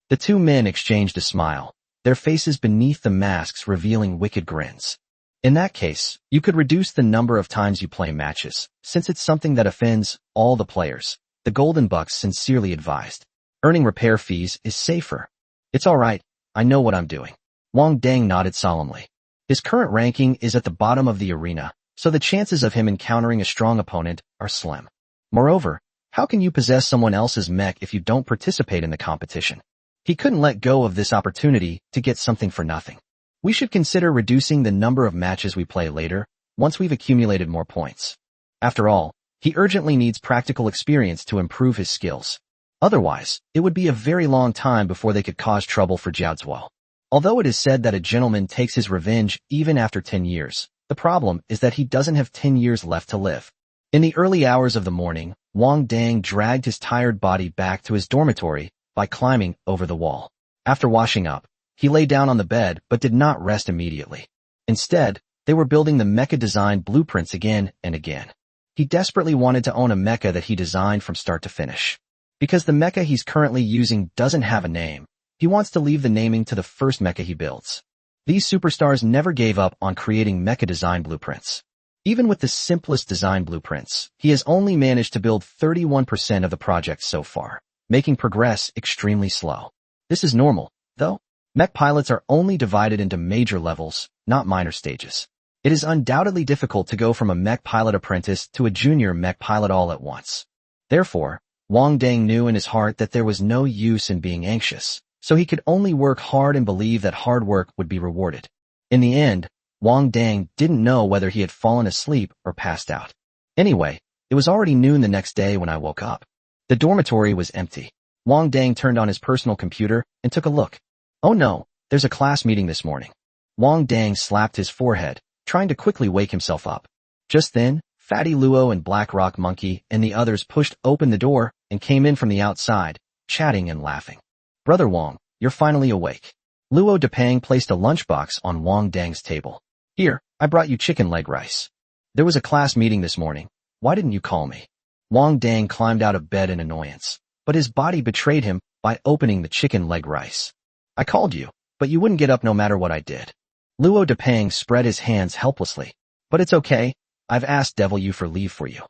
The two men exchanged a smile, their faces beneath the masks revealing wicked grins. In that case, you could reduce the number of times you play matches, since it's something that offends all the players, the Golden Bucks sincerely advised. Earning repair fees is safer. It's alright, I know what I'm doing. Wang Dang nodded solemnly. His current ranking is at the bottom of the arena, so the chances of him encountering a strong opponent are slim. Moreover, how can you possess someone else's mech if you don't participate in the competition? He couldn't let go of this opportunity to get something for nothing. We should consider reducing the number of matches we play later, once we've accumulated more points. After all, he urgently needs practical experience to improve his skills. Otherwise, it would be a very long time before they could cause trouble for Jiaozuo. Although it is said that a gentleman takes his revenge even after 10 years, the problem is that he doesn't have 10 years left to live. In the early hours of the morning, Wang Dang dragged his tired body back to his dormitory by climbing over the wall. After washing up, he lay down on the bed but did not rest immediately. Instead, they were building the mecha design blueprints again and again. He desperately wanted to own a mecha that he designed from start to finish. Because the mecha he's currently using doesn't have a name, he wants to leave the naming to the first mecha he builds. These superstars never gave up on creating mecha design blueprints. Even with the simplest design blueprints, he has only managed to build 31% of the project so far, making progress extremely slow. This is normal, though. Mech pilots are only divided into major levels, not minor stages. It is undoubtedly difficult to go from a mech pilot apprentice to a junior mech pilot all at once. Therefore, Wang Dang knew in his heart that there was no use in being anxious, so he could only work hard and believe that hard work would be rewarded. In the end, Wang Dang didn't know whether he had fallen asleep or passed out. Anyway, it was already noon the next day when I woke up. The dormitory was empty. Wang Dang turned on his personal computer and took a look. Oh no, there's a class meeting this morning. Wang Dang slapped his forehead, trying to quickly wake himself up. Just then, Fatty Luo and Black Rock Monkey and the others pushed open the door and came in from the outside, chatting and laughing. Brother Wang, you're finally awake. Luo Depang placed a lunchbox on Wang Dang's table. Here, I brought you chicken leg rice. There was a class meeting this morning. Why didn't you call me? Wang Dang climbed out of bed in annoyance, but his body betrayed him by opening the chicken leg rice. I called you, but you wouldn't get up no matter what I did. Luo Depang spread his hands helplessly. But it's okay. I've asked Devil You for leave for you.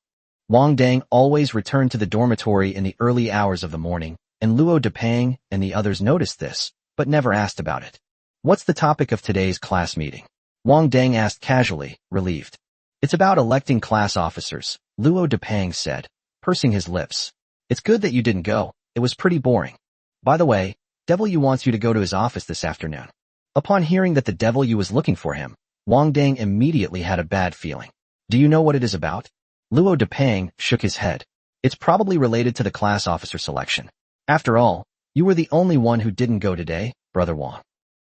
Wang Dang always returned to the dormitory in the early hours of the morning, and Luo Depang and the others noticed this, but never asked about it. What's the topic of today's class meeting? Wang Dang asked casually, relieved. It's about electing class officers, Luo Depang said, pursing his lips. It's good that you didn't go. It was pretty boring. By the way, Devil You wants you to go to his office this afternoon. Upon hearing that the Devil You was looking for him, Wang Dang immediately had a bad feeling. Do you know what it is about? Luo Depang shook his head. It's probably related to the class officer selection. After all, you were the only one who didn't go today, Brother Wang.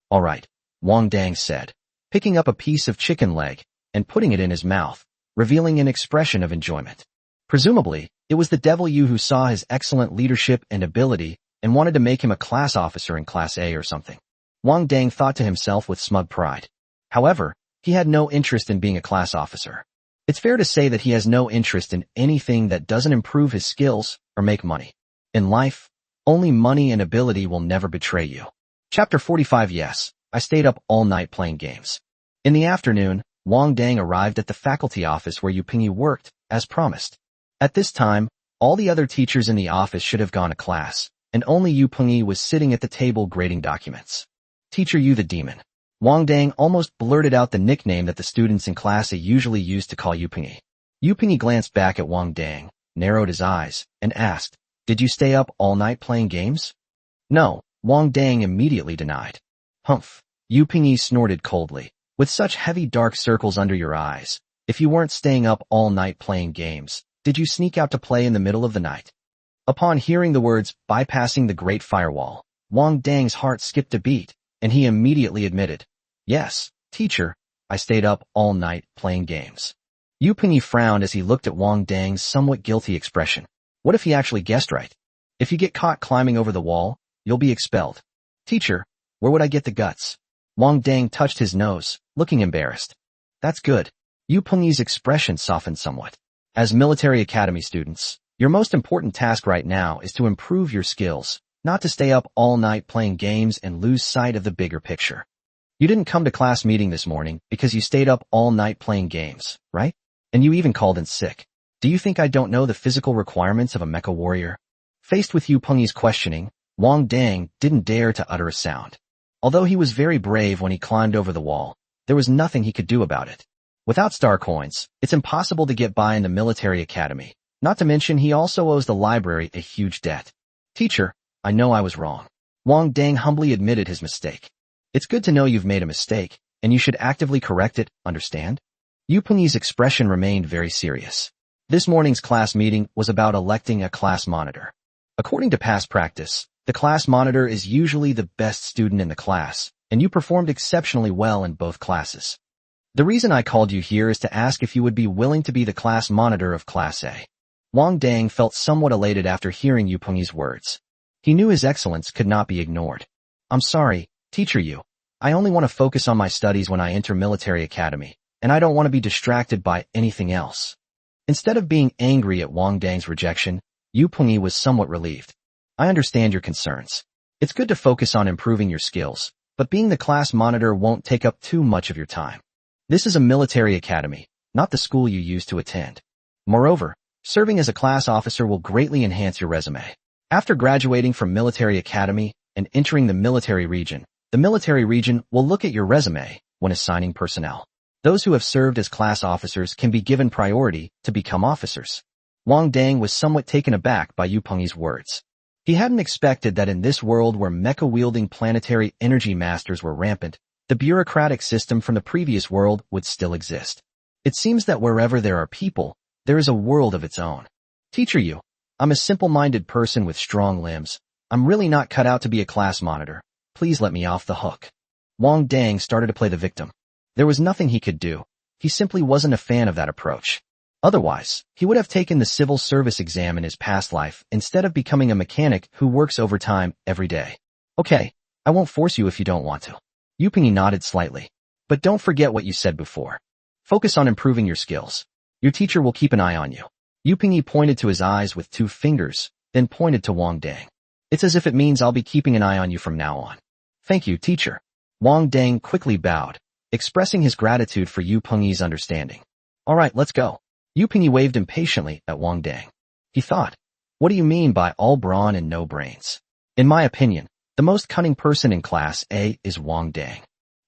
All right, Wang Dang said, picking up a piece of chicken leg and putting it in his mouth, revealing an expression of enjoyment. Presumably, it was the Devil You who saw his excellent leadership and ability and wanted to make him a class officer in Class A or something. Wang Dang thought to himself with smug pride. However, he had no interest in being a class officer. It's fair to say that he has no interest in anything that doesn't improve his skills or make money. In life, only money and ability will never betray you. Chapter 45. Yes, I stayed up all night playing games. In the afternoon, Wang Dang arrived at the faculty office where Yu Pingyi worked, as promised. At this time, all the other teachers in the office should have gone to class, and only Yu Pingyi was sitting at the table grading documents. Teacher Yu the Demon. Wang Dang almost blurted out the nickname that the students in Class A usually used to call Yu Pingyi. Yu Pingyi glanced back at Wang Dang, narrowed his eyes, and asked, "Did you stay up all night playing games?" "No," Wang Dang immediately denied. "Humph," Yu Pingyi snorted coldly. "With such heavy dark circles under your eyes, if you weren't staying up all night playing games, did you sneak out to play in the middle of the night?" Upon hearing the words bypassing the Great Firewall, Wang Dang's heart skipped a beat, and he immediately admitted, "Yes, teacher, I stayed up all night playing games." Yu Pingyi frowned as he looked at Wang Dang's somewhat guilty expression. What if he actually guessed right? If you get caught climbing over the wall, you'll be expelled. "Teacher, where would I get the guts?" Wang Dang touched his nose, looking embarrassed. "That's good." Yu Pingyi's expression softened somewhat. "As military academy students, your most important task right now is to improve your skills, not to stay up all night playing games and lose sight of the bigger picture. You didn't come to class meeting this morning because you stayed up all night playing games, right? And you even called in sick. Do you think I don't know the physical requirements of a mecha warrior?" Faced with Yu Pengyi's questioning, Wang Dang didn't dare to utter a sound. Although he was very brave when he climbed over the wall, there was nothing he could do about it. Without star coins, it's impossible to get by in the military academy. Not to mention he also owes the library a huge debt. "Teacher, I know I was wrong." Wang Dang humbly admitted his mistake. "It's good to know you've made a mistake, and you should actively correct it, understand?" Yu Pengyi's expression remained very serious. This morning's class meeting was about electing a class monitor. According to past practice, the class monitor is usually the best student in the class, and you performed exceptionally well in both classes. The reason I called you here is to ask if you would be willing to be the class monitor of Class A. Wang Dang felt somewhat elated after hearing Yu Pengyi's words. He knew his excellence could not be ignored. "I'm sorry, Teacher Yu. I only want to focus on my studies when I enter military academy, and I don't want to be distracted by anything else." Instead of being angry at Wang Dang's rejection, Yu Pengyi was somewhat relieved. "I understand your concerns. It's good to focus on improving your skills, but being the class monitor won't take up too much of your time. This is a military academy, not the school you used to attend. Moreover, serving as a class officer will greatly enhance your resume. After graduating from military academy and entering the military region will look at your resume when assigning personnel. Those who have served as class officers can be given priority to become officers." Wang Dang was somewhat taken aback by Yu Pengyi's words. He hadn't expected that in this world where mecha-wielding planetary energy masters were rampant, the bureaucratic system from the previous world would still exist. It seems that wherever there are people, there is a world of its own. "Teacher Yu, I'm a simple-minded person with strong limbs. I'm really not cut out to be a class monitor. Please let me off the hook." Wang Dang started to play the victim. There was nothing he could do. He simply wasn't a fan of that approach. Otherwise, he would have taken the civil service exam in his past life instead of becoming a mechanic who works overtime every day. "Okay, I won't force you if you don't want to." Yu Pengyi nodded slightly. "But don't forget what you said before. Focus on improving your skills. Your teacher will keep an eye on you." Yu Pengyi pointed to his eyes with 2 fingers, then pointed to Wang Dang. "It's as if it means I'll be keeping an eye on you from now on." "Thank you, teacher." Wang Dang quickly bowed, expressing his gratitude for Yu Pengyi's understanding. "All right, let's go." Yu Pengyi waved impatiently at Wang Dang. He thought, "What do you mean by all brawn and no brains? In my opinion, the most cunning person in Class A is Wang Dang.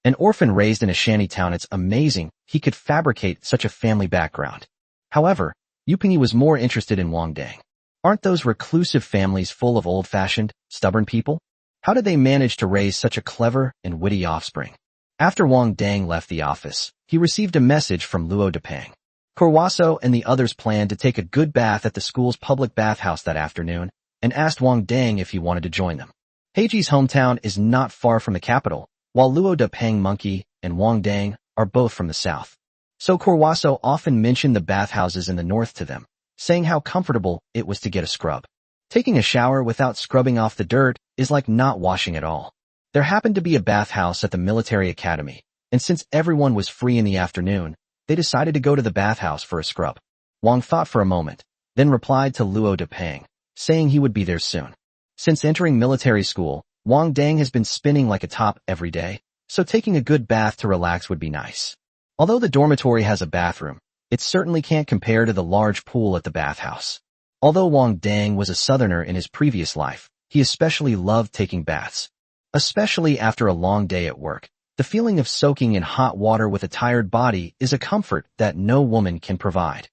An orphan raised in a shantytown, it's amazing he could fabricate such a family background." However, Yu Pengyi was more interested in Wang Dang. Aren't those reclusive families full of old-fashioned, stubborn people? How did they manage to raise such a clever and witty offspring? After Wang Dang left the office, he received a message from Luo Depeng. Corwaso and the others planned to take a good bath at the school's public bathhouse that afternoon and asked Wang Dang if he wanted to join them. Heiji's hometown is not far from the capital, while Luo Depeng Monkey and Wang Dang are both from the south. So Corwaso often mentioned the bathhouses in the north to them, saying how comfortable it was to get a scrub. Taking a shower without scrubbing off the dirt is like not washing at all. There happened to be a bathhouse at the military academy, and since everyone was free in the afternoon, they decided to go to the bathhouse for a scrub. Wang thought for a moment, then replied to Luo Depeng, saying he would be there soon. Since entering military school, Wang Dang has been spinning like a top every day, so taking a good bath to relax would be nice. Although the dormitory has a bathroom, it certainly can't compare to the large pool at the bathhouse. Although Wang Dang was a southerner in his previous life, he especially loved taking baths. Especially after a long day at work, the feeling of soaking in hot water with a tired body is a comfort that no woman can provide.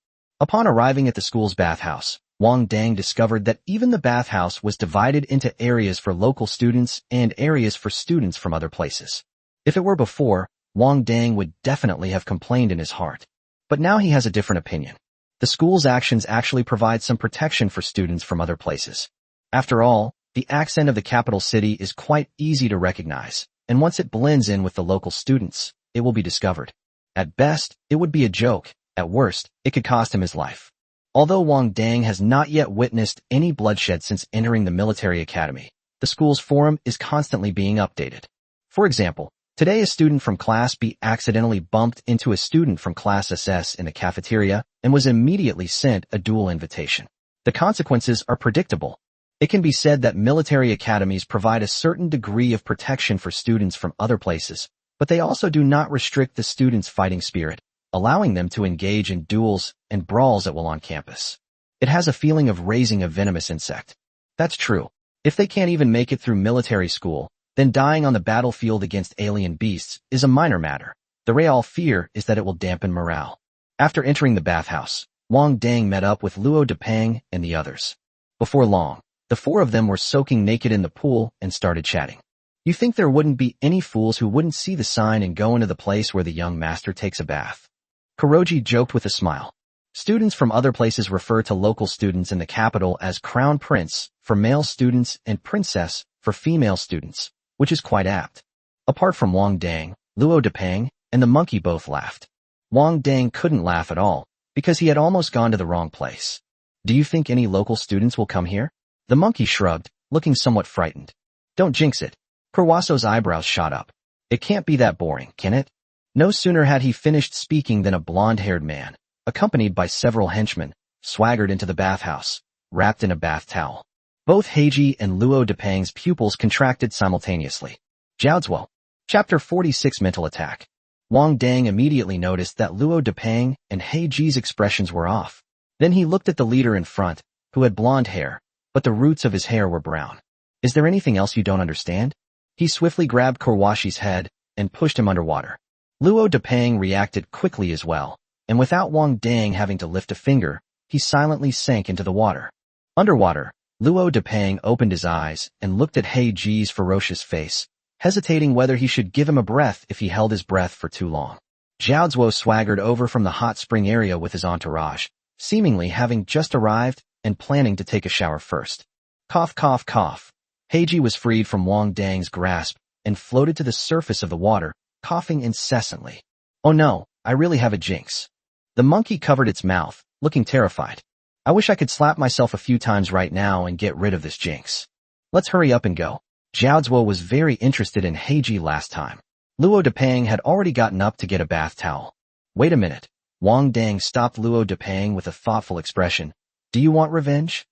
Upon arriving at the school's bathhouse, Wang Dang discovered that even the bathhouse was divided into areas for local students and areas for students from other places. If it were before, Wang Dang would definitely have complained in his heart. But now he has a different opinion. The school's actions actually provide some protection for students from other places. After all, the accent of the capital city is quite easy to recognize, and once it blends in with the local students, it will be discovered. At best, it would be a joke. At worst, it could cost him his life. Although Wang Dang has not yet witnessed any bloodshed since entering the military academy, the school's forum is constantly being updated. For example, today a student from Class B accidentally bumped into a student from Class SS in the cafeteria and was immediately sent a duel invitation. The consequences are predictable. It can be said that military academies provide a certain degree of protection for students from other places, but they also do not restrict the students' fighting spirit, allowing them to engage in duels and brawls at will on campus. It has a feeling of raising a venomous insect. That's true. If they can't even make it through military school, then dying on the battlefield against alien beasts is a minor matter. The real fear is that it will dampen morale. After entering the bathhouse, Wang Dang met up with Luo Depeng and the others. Before long, the four of them were soaking naked in the pool and started chatting. You think there wouldn't be any fools who wouldn't see the sign and go into the place where the young master takes a bath? Kuroji joked with a smile. Students from other places refer to local students in the capital as Crown Prince for male students and Princess for female students, which is quite apt. Apart from Wang Dang, Luo Depeng, and the monkey both laughed. Wang Dang couldn't laugh at all, because he had almost gone to the wrong place. Do you think any local students will come here? The monkey shrugged, looking somewhat frightened. Don't jinx it. Kurwaso's eyebrows shot up. It can't be that boring, can it? No sooner had he finished speaking than a blonde-haired man, accompanied by several henchmen, swaggered into the bathhouse, wrapped in a bath towel. Both Heiji and Luo Depeng's pupils contracted simultaneously. Jiaozuo. Chapter 46 Mental Attack. Wang Dang immediately noticed that Luo Depeng and Heiji's expressions were off. Then he looked at the leader in front, who had blonde hair, but the roots of his hair were brown. Is there anything else you don't understand? He swiftly grabbed Kurwashi's head and pushed him underwater. Luo Depeng reacted quickly as well, and without Wang Dang having to lift a finger, he silently sank into the water. Underwater, Luo Depeng opened his eyes and looked at Heiji's ferocious face, hesitating whether he should give him a breath if he held his breath for too long. Jiaozuo swaggered over from the hot spring area with his entourage, seemingly having just arrived and planning to take a shower first. Cough, cough, cough. Heiji was freed from Wang Dang's grasp and floated to the surface of the water, coughing incessantly. Oh no, I really have a jinx. The monkey covered its mouth, looking terrified. I wish I could slap myself a few times right now and get rid of this jinx. Let's hurry up and go. Jiaozuo was very interested in Heiji last time. Luo Depeng had already gotten up to get a bath towel. Wait a minute. Wang Dang stopped Luo Depeng with a thoughtful expression. Do you want revenge?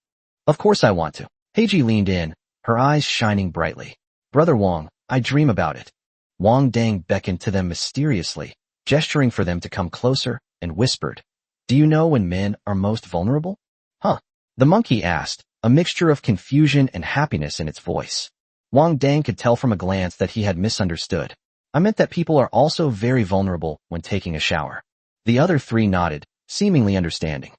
Of course I want to. Heiji leaned in, her eyes shining brightly. Brother Wang, I dream about it. Wang Dang beckoned to them mysteriously, gesturing for them to come closer, and whispered, Do you know when men are most vulnerable? Huh? The monkey asked, a mixture of confusion and happiness in its voice. Wang Dang could tell from a glance that he had misunderstood. I meant that people are also very vulnerable when taking a shower. The other three nodded, seemingly understanding.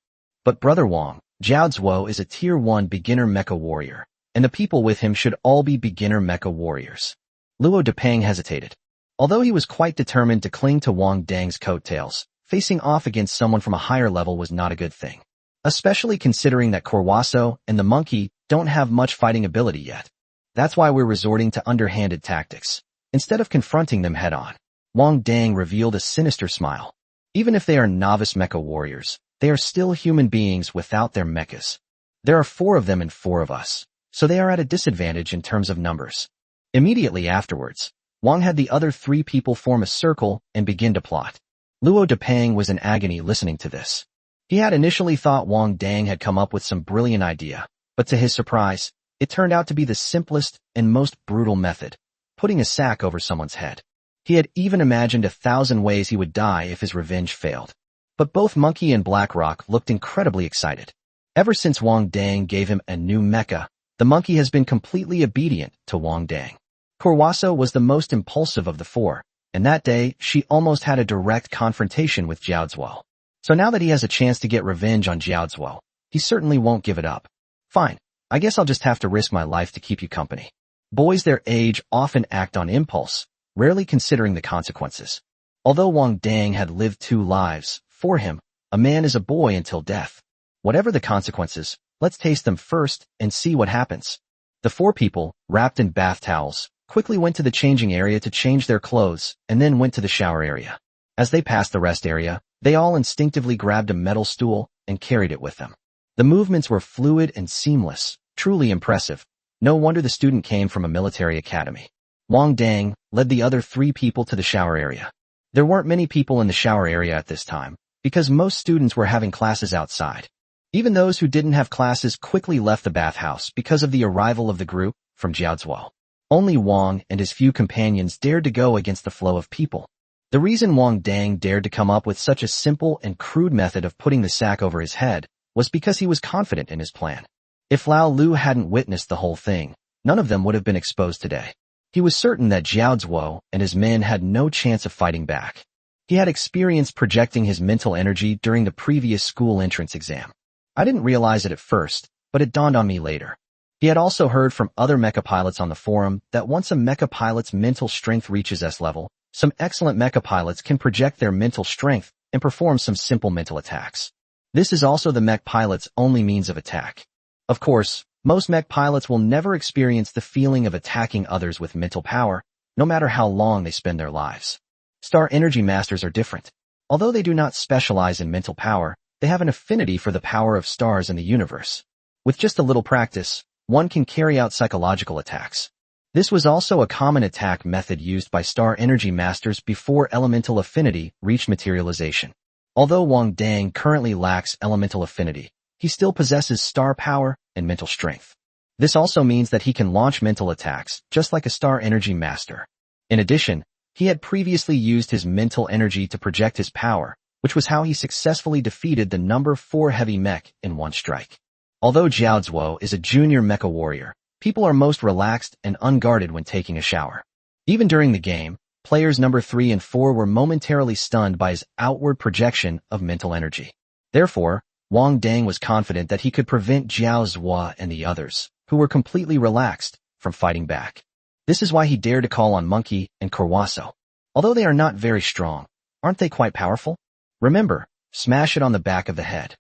But Brother Wang, Jiaozuo is a Tier 1 beginner mecha warrior, and the people with him should all be beginner mecha warriors. Luo Depeng hesitated. Although he was quite determined to cling to Wang Dang's coattails, facing off against someone from a higher level was not a good thing. Especially considering that Kurwaso and the monkey don't have much fighting ability yet. That's why we're resorting to underhanded tactics, instead of confronting them head-on. Wang Dang revealed a sinister smile. Even if they are novice mecha warriors, they are still human beings without their mechas. There are 4 of them and 4 of us, so they are at a disadvantage in terms of numbers. Immediately afterwards, Wang had the other 3 people form a circle and begin to plot. Luo Depeng was in agony listening to this. He had initially thought Wang Dang had come up with some brilliant idea, but to his surprise, it turned out to be the simplest and most brutal method, putting a sack over someone's head. He had even imagined 1,000 ways he would die if his revenge failed. But both Monkey and Blackrock looked incredibly excited. Ever since Wang Dang gave him a new mecha, the monkey has been completely obedient to Wang Dang. Kurwaso was the most impulsive of the 4, and that day she almost had a direct confrontation with Jiaozuo. So now that he has a chance to get revenge on Jiaozuo, he certainly won't give it up. Fine, I guess I'll just have to risk my life to keep you company. Boys their age often act on impulse, rarely considering the consequences. Although Wang Dang had lived 2 lives, for him, a man is a boy until death. Whatever the consequences, let's taste them first and see what happens. The 4 people, wrapped in bath towels, quickly went to the changing area to change their clothes and then went to the shower area. As they passed the rest area, they all instinctively grabbed a metal stool and carried it with them. The movements were fluid and seamless, truly impressive. No wonder the student came from a military academy. Wang Dang led the other 3 people to the shower area. There weren't many people in the shower area at this time, because most students were having classes outside. Even those who didn't have classes quickly left the bathhouse because of the arrival of the group from Jiaozuo. Only Wang and his few companions dared to go against the flow of people. The reason Wang Dang dared to come up with such a simple and crude method of putting the sack over his head was because he was confident in his plan. If Lao Lu hadn't witnessed the whole thing, none of them would have been exposed today. He was certain that Jiaozuo and his men had no chance of fighting back. He had experience projecting his mental energy during the previous school entrance exam. I didn't realize it at first, but it dawned on me later. He had also heard from other mecha pilots on the forum that once a mecha pilot's mental strength reaches S level, some excellent mecha pilots can project their mental strength and perform some simple mental attacks. This is also the mech pilot's only means of attack. Of course, most mech pilots will never experience the feeling of attacking others with mental power, no matter how long they spend their lives. Star Energy Masters are different. Although they do not specialize in mental power, they have an affinity for the power of stars in the universe. With just a little practice, one can carry out psychological attacks. This was also a common attack method used by Star Energy Masters before elemental affinity reached materialization. Although Wang Dang currently lacks elemental affinity, he still possesses star power and mental strength. This also means that he can launch mental attacks, just like a Star Energy Master. In addition, he had previously used his mental energy to project his power, which was how he successfully defeated the number 4 heavy mech in one strike. Although Jiaozuo is a junior mecha warrior, people are most relaxed and unguarded when taking a shower. Even during the game, players number 3 and 4 were momentarily stunned by his outward projection of mental energy. Therefore, Wang Dang was confident that he could prevent Jiaozuo and the others, who were completely relaxed, from fighting back. This is why he dared to call on Monkey and Kurwaso. Although they are not very strong, aren't they quite powerful? Remember, smash it on the back of the head.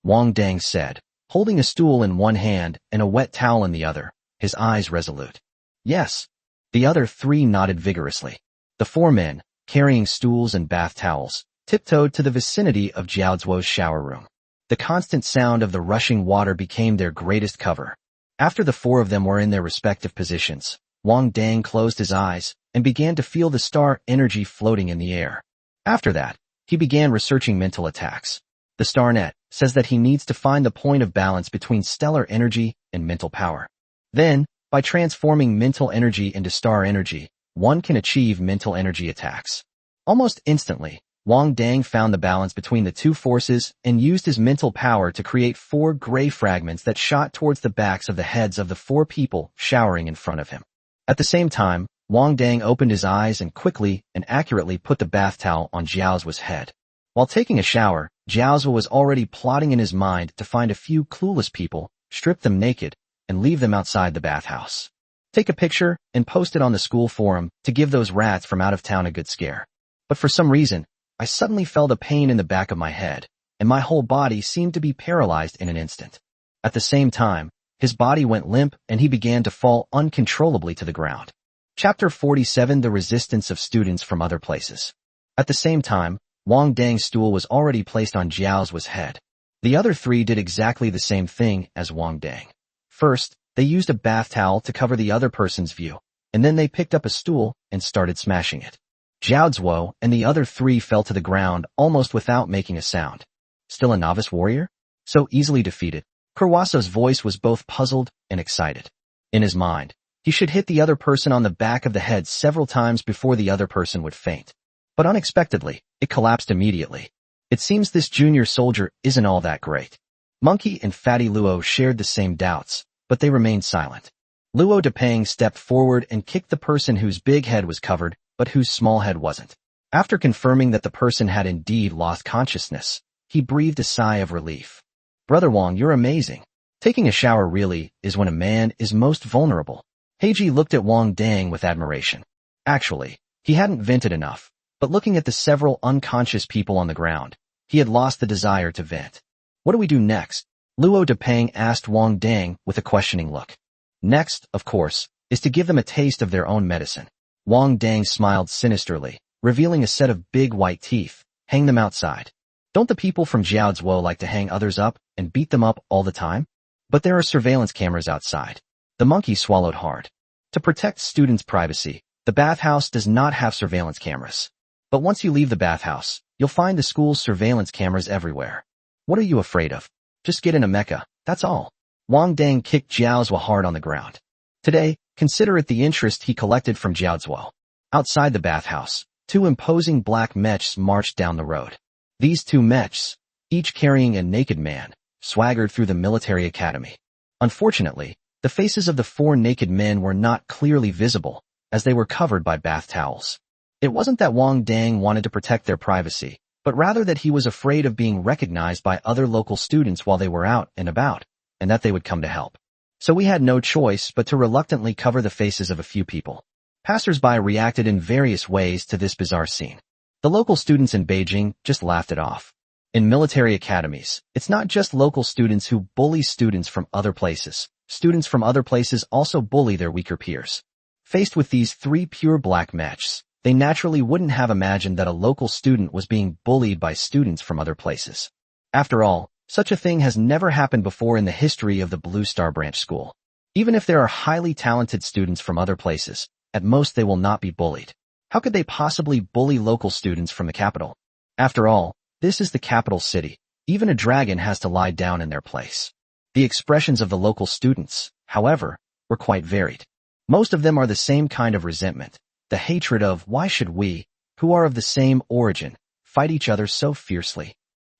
Wang Dang said, holding a stool in one hand and a wet towel in the other, his eyes resolute. Yes. The other 3 nodded vigorously. The 4 men, carrying stools and bath towels, tiptoed to the vicinity of Jiaozuo's shower room. The constant sound of the rushing water became their greatest cover. After the 4 of them were in their respective positions, Wang Dang closed his eyes and began to feel the star energy floating in the air. After that, he began researching mental attacks. The StarNet says that he needs to find the point of balance between stellar energy and mental power. Then, by transforming mental energy into star energy, one can achieve mental energy attacks. Almost instantly, Wang Dang found the balance between the 2 forces and used his mental power to create 4 gray fragments that shot towards the backs of the heads of the 4 people showering in front of him. At the same time, Wang Dang opened his eyes and quickly and accurately put the bath towel on Jiaozuo's head. While taking a shower, Jiaozuo was already plotting in his mind to find a few clueless people, strip them naked, and leave them outside the bathhouse. Take a picture and post it on the school forum to give those rats from out of town a good scare. But for some reason, I suddenly felt a pain in the back of my head, and my whole body seemed to be paralyzed in an instant. At the same time, his body went limp and he began to fall uncontrollably to the ground. Chapter 47: The Resistance of Students from Other Places. At the same time, Wang Dang's stool was already placed on Jiaozuo's head. The other 3 did exactly the same thing as Wang Dang. First, they used a bath towel to cover the other person's view, and then they picked up a stool and started smashing it. Jiaozuo and the other 3 fell to the ground almost without making a sound. Still a novice warrior? So easily defeated? Kurwaso's voice was both puzzled and excited. In his mind, he should hit the other person on the back of the head several times before the other person would faint. But unexpectedly, it collapsed immediately. It seems this junior soldier isn't all that great. Monkey and Fatty Luo shared the same doubts, but they remained silent. Luo Depeng stepped forward and kicked the person whose big head was covered, but whose small head wasn't. After confirming that the person had indeed lost consciousness, he breathed a sigh of relief. Brother Wang, you're amazing. Taking a shower really is when a man is most vulnerable. Heiji looked at Wang Dang with admiration. Actually, he hadn't vented enough, but looking at the several unconscious people on the ground, he had lost the desire to vent. What do we do next? Luo Depeng asked Wang Dang with a questioning look. Next, of course, is to give them a taste of their own medicine. Wang Dang smiled sinisterly, revealing a set of big white teeth. Hang them outside. Don't the people from Jiaozuo like to hang others up and beat them up all the time? But there are surveillance cameras outside. The monkey swallowed hard. To protect students' privacy, the bathhouse does not have surveillance cameras. But once you leave the bathhouse, you'll find the school's surveillance cameras everywhere. What are you afraid of? Just get in a mecha, that's all. Wang Dang kicked Jiaozuo hard on the ground. Today, consider it the interest he collected from Jiaozuo. Outside the bathhouse, two imposing black mechs marched down the road. These two mechs, each carrying a naked man, swaggered through the military academy. Unfortunately, the faces of the four naked men were not clearly visible, as they were covered by bath towels. It wasn't that Wang Dang wanted to protect their privacy, but rather that he was afraid of being recognized by other local students while they were out and about, and that they would come to help. So we had no choice but to reluctantly cover the faces of a few people. Passers-by reacted in various ways to this bizarre scene. The local students in Beijing just laughed it off. In military academies, it's not just local students who bully students from other places. Students from other places also bully their weaker peers. Faced with these three pure black mechs, they naturally wouldn't have imagined that a local student was being bullied by students from other places. After all, such a thing has never happened before in the history of the Blue Star Branch School. Even if there are highly talented students from other places, at most they will not be bullied. How could they possibly bully local students from the capital? After all, this is the capital city. Even a dragon has to lie down in their place. The expressions of the local students, however, were quite varied. Most of them are the same kind of resentment, the hatred of why should we, who are of the same origin, fight each other so fiercely.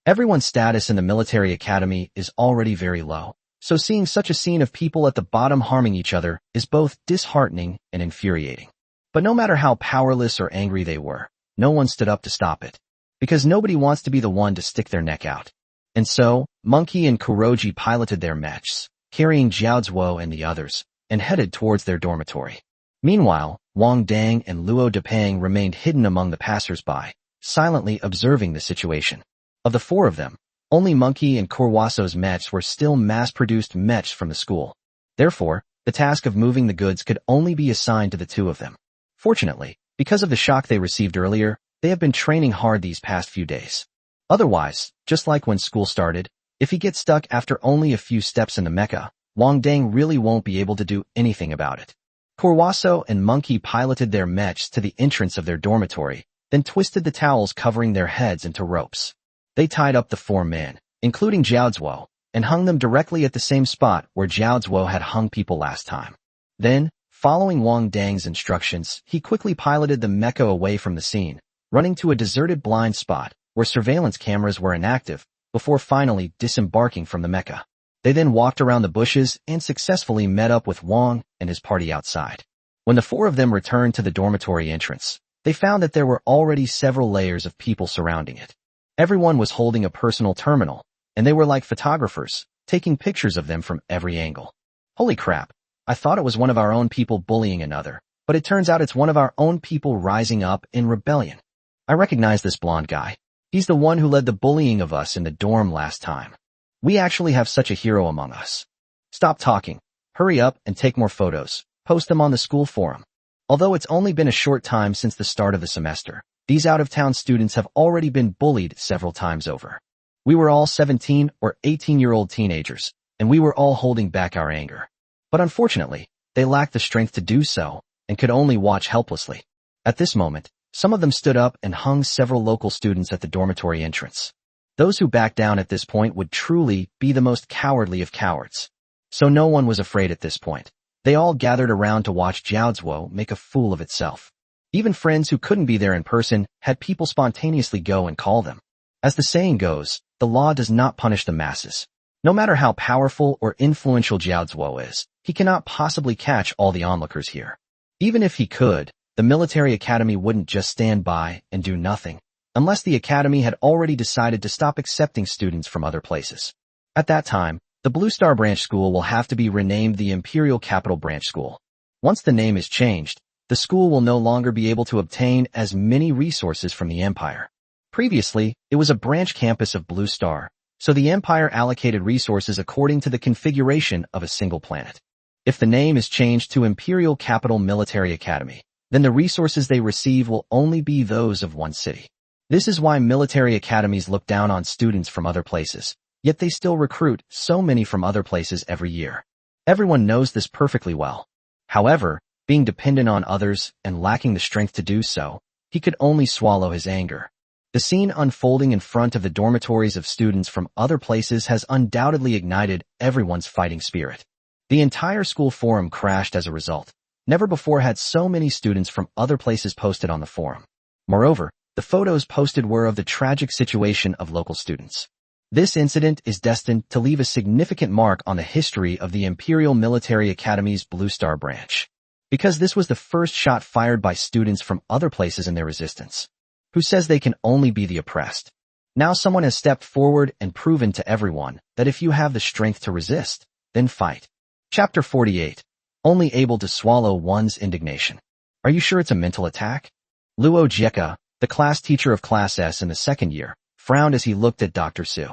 Everyone's status in the military academy is already very low, so seeing such a scene of people at the bottom harming each other is both disheartening and infuriating. But no matter how powerless or angry they were, no one stood up to stop it. Because nobody wants to be the one to stick their neck out. And so, Monkey and Kuroji piloted their mechs, carrying Jiaozuo and the others, and headed towards their dormitory. Meanwhile, Wang Dang and Luo Depeng remained hidden among the passers-by, silently observing the situation. Of the four of them, only Monkey and Kurwaso's mechs were still mass-produced mechs from the school. Therefore, the task of moving the goods could only be assigned to the two of them. Fortunately, because of the shock they received earlier, they have been training hard these past few days. Otherwise, just like when school started, if he gets stuck after only a few steps in the mecha, Wang Dang really won't be able to do anything about it. Kurwaso and Monkey piloted their mechs to the entrance of their dormitory, then twisted the towels covering their heads into ropes. They tied up the four men, including Jiaozuo, and hung them directly at the same spot where Jiaozuo had hung people last time. Then, following Wang Dang's instructions, he quickly piloted the mecha away from the scene, running to a deserted blind spot where surveillance cameras were inactive, before finally disembarking from the mecha. They then walked around the bushes and successfully met up with Wang and his party outside. When the four of them returned to the dormitory entrance, they found that there were already several layers of people surrounding it. Everyone was holding a personal terminal, and they were like photographers, taking pictures of them from every angle. Holy crap, I thought it was one of our own people bullying another, but it turns out it's one of our own people rising up in rebellion. I recognize this blonde guy. He's the one who led the bullying of us in the dorm last time. We actually have such a hero among us. Stop talking. Hurry up and take more photos. Post them on the school forum. Although it's only been a short time since the start of the semester, these out-of-town students have already been bullied several times over. We were all 17 or 18-year-old teenagers, and we were all holding back our anger. But unfortunately, they lacked the strength to do so, and could only watch helplessly. At this moment, some of them stood up and hung several local students at the dormitory entrance. Those who backed down at this point would truly be the most cowardly of cowards. So no one was afraid at this point. They all gathered around to watch Jiaozuo make a fool of itself. Even friends who couldn't be there in person had people spontaneously go and call them. As the saying goes, the law does not punish the masses. No matter how powerful or influential Jiaozuo is, he cannot possibly catch all the onlookers here. Even if he could, the military academy wouldn't just stand by and do nothing. unless the academy had already decided to stop accepting students from other places. At that time, the Blue Star Branch School will have to be renamed the Imperial Capital Branch School. Once the name is changed, the school will no longer be able to obtain as many resources from the Empire. Previously, it was a branch campus of Blue Star, so the Empire allocated resources according to the configuration of a single planet. If the name is changed to Imperial Capital Military Academy, then the resources they receive will only be those of one city. This is why military academies look down on students from other places, yet they still recruit so many from other places every year. Everyone knows this perfectly well. However, being dependent on others and lacking the strength to do so, he could only swallow his anger. The scene unfolding in front of the dormitories of students from other places has undoubtedly ignited everyone's fighting spirit. The entire school forum crashed as a result. Never before had so many students from other places posted on the forum. Moreover, the photos posted were of the tragic situation of local students. This incident is destined to leave a significant mark on the history of the Imperial Military Academy's Blue Star branch. Because this was the first shot fired by students from other places in their resistance. Who says they can only be the oppressed? Now someone has stepped forward and proven to everyone that if you have the strength to resist, then fight. Chapter 48. Only able to swallow one's indignation. Are you sure it's a mental attack? Luo Jieka, the class teacher of Class S in the second year, frowned as he looked at Dr. Su.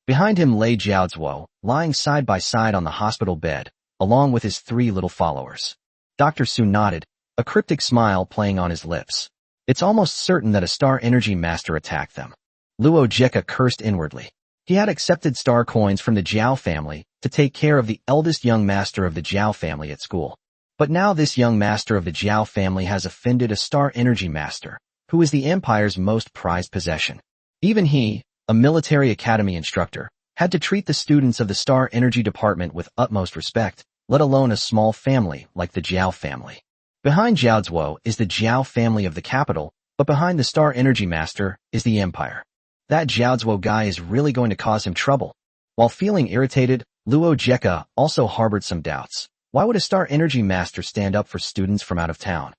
Behind him lay Jiao Zuo, lying side by side on the hospital bed, along with his 3 little followers. Dr. Su nodded, a cryptic smile playing on his lips. It's almost certain that a Star Energy Master attacked them. Luo Jieka cursed inwardly. He had accepted star coins from the Jiao family to take care of the eldest young master of the Jiao family at school. But now this young master of the Jiao family has offended a Star Energy Master, who is the Empire's most prized possession. Even he, a military academy instructor, had to treat the students of the Star Energy Department with utmost respect, let alone a small family like the Jiao family. Behind Jiao Zuo is the Jiao family of the capital, but behind the Star Energy Master is the Empire. That Jiao Zuo guy is really going to cause him trouble. While feeling irritated, Luo Jieka also harbored some doubts. Why would a Star Energy Master stand up for students from out of town?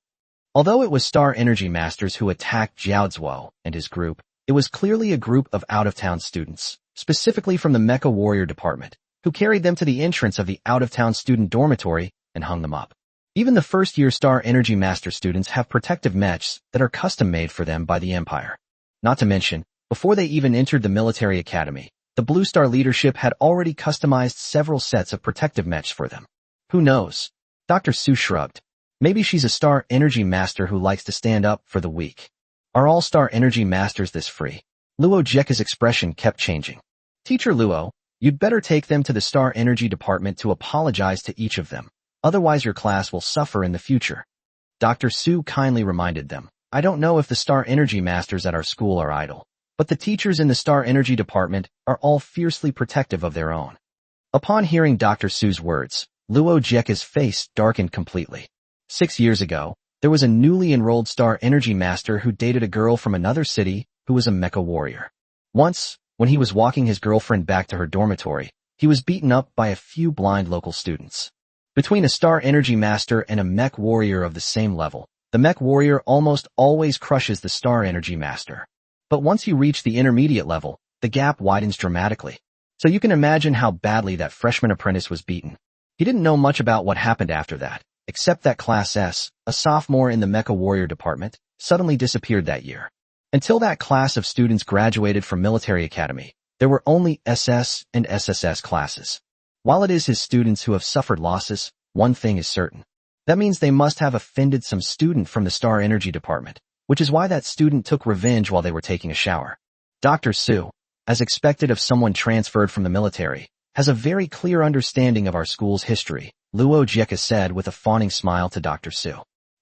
Although it was Star Energy Masters who attacked Jiao Zuo and his group, it was clearly a group of out-of-town students, specifically from the Mecha Warrior Department, who carried them to the entrance of the out-of-town student dormitory and hung them up. Even the first-year Star Energy Master students have protective mechs that are custom-made for them by the Empire. Not to mention, before they even entered the military academy, the Blue Star leadership had already customized several sets of protective mechs for them. Who knows? Dr. Su shrugged. Maybe she's a Star Energy Master who likes to stand up for the weak. Are all Star Energy Masters this free? Luo Jieka's expression kept changing. Teacher Luo, you'd better take them to the Star Energy Department to apologize to each of them. Otherwise your class will suffer in the future. Dr. Su kindly reminded them. I don't know if the Star Energy Masters at our school are idle, but the teachers in the Star Energy Department are all fiercely protective of their own. Upon hearing Dr. Su's words, Luo Jieka's face darkened completely. 6 years ago, there was a newly enrolled Star Energy Master who dated a girl from another city who was a mecha warrior. Once, when he was walking his girlfriend back to her dormitory, he was beaten up by a few blind local students. Between a Star Energy Master and a mech warrior of the same level, the mech warrior almost always crushes the Star Energy Master. But once you reach the intermediate level, the gap widens dramatically. So you can imagine how badly that freshman apprentice was beaten. He didn't know much about what happened after that, except that Class S, a sophomore in the Mecha Warrior Department, suddenly disappeared that year. Until that class of students graduated from Military Academy, there were only SS and SSS classes. While it is his students who have suffered losses, one thing is certain. That means they must have offended some student from the Star Energy Department, which is why that student took revenge while they were taking a shower. Dr. Su, as expected of someone transferred from the military, has a very clear understanding of our school's history, Luo Jieka said with a fawning smile to Dr. Su.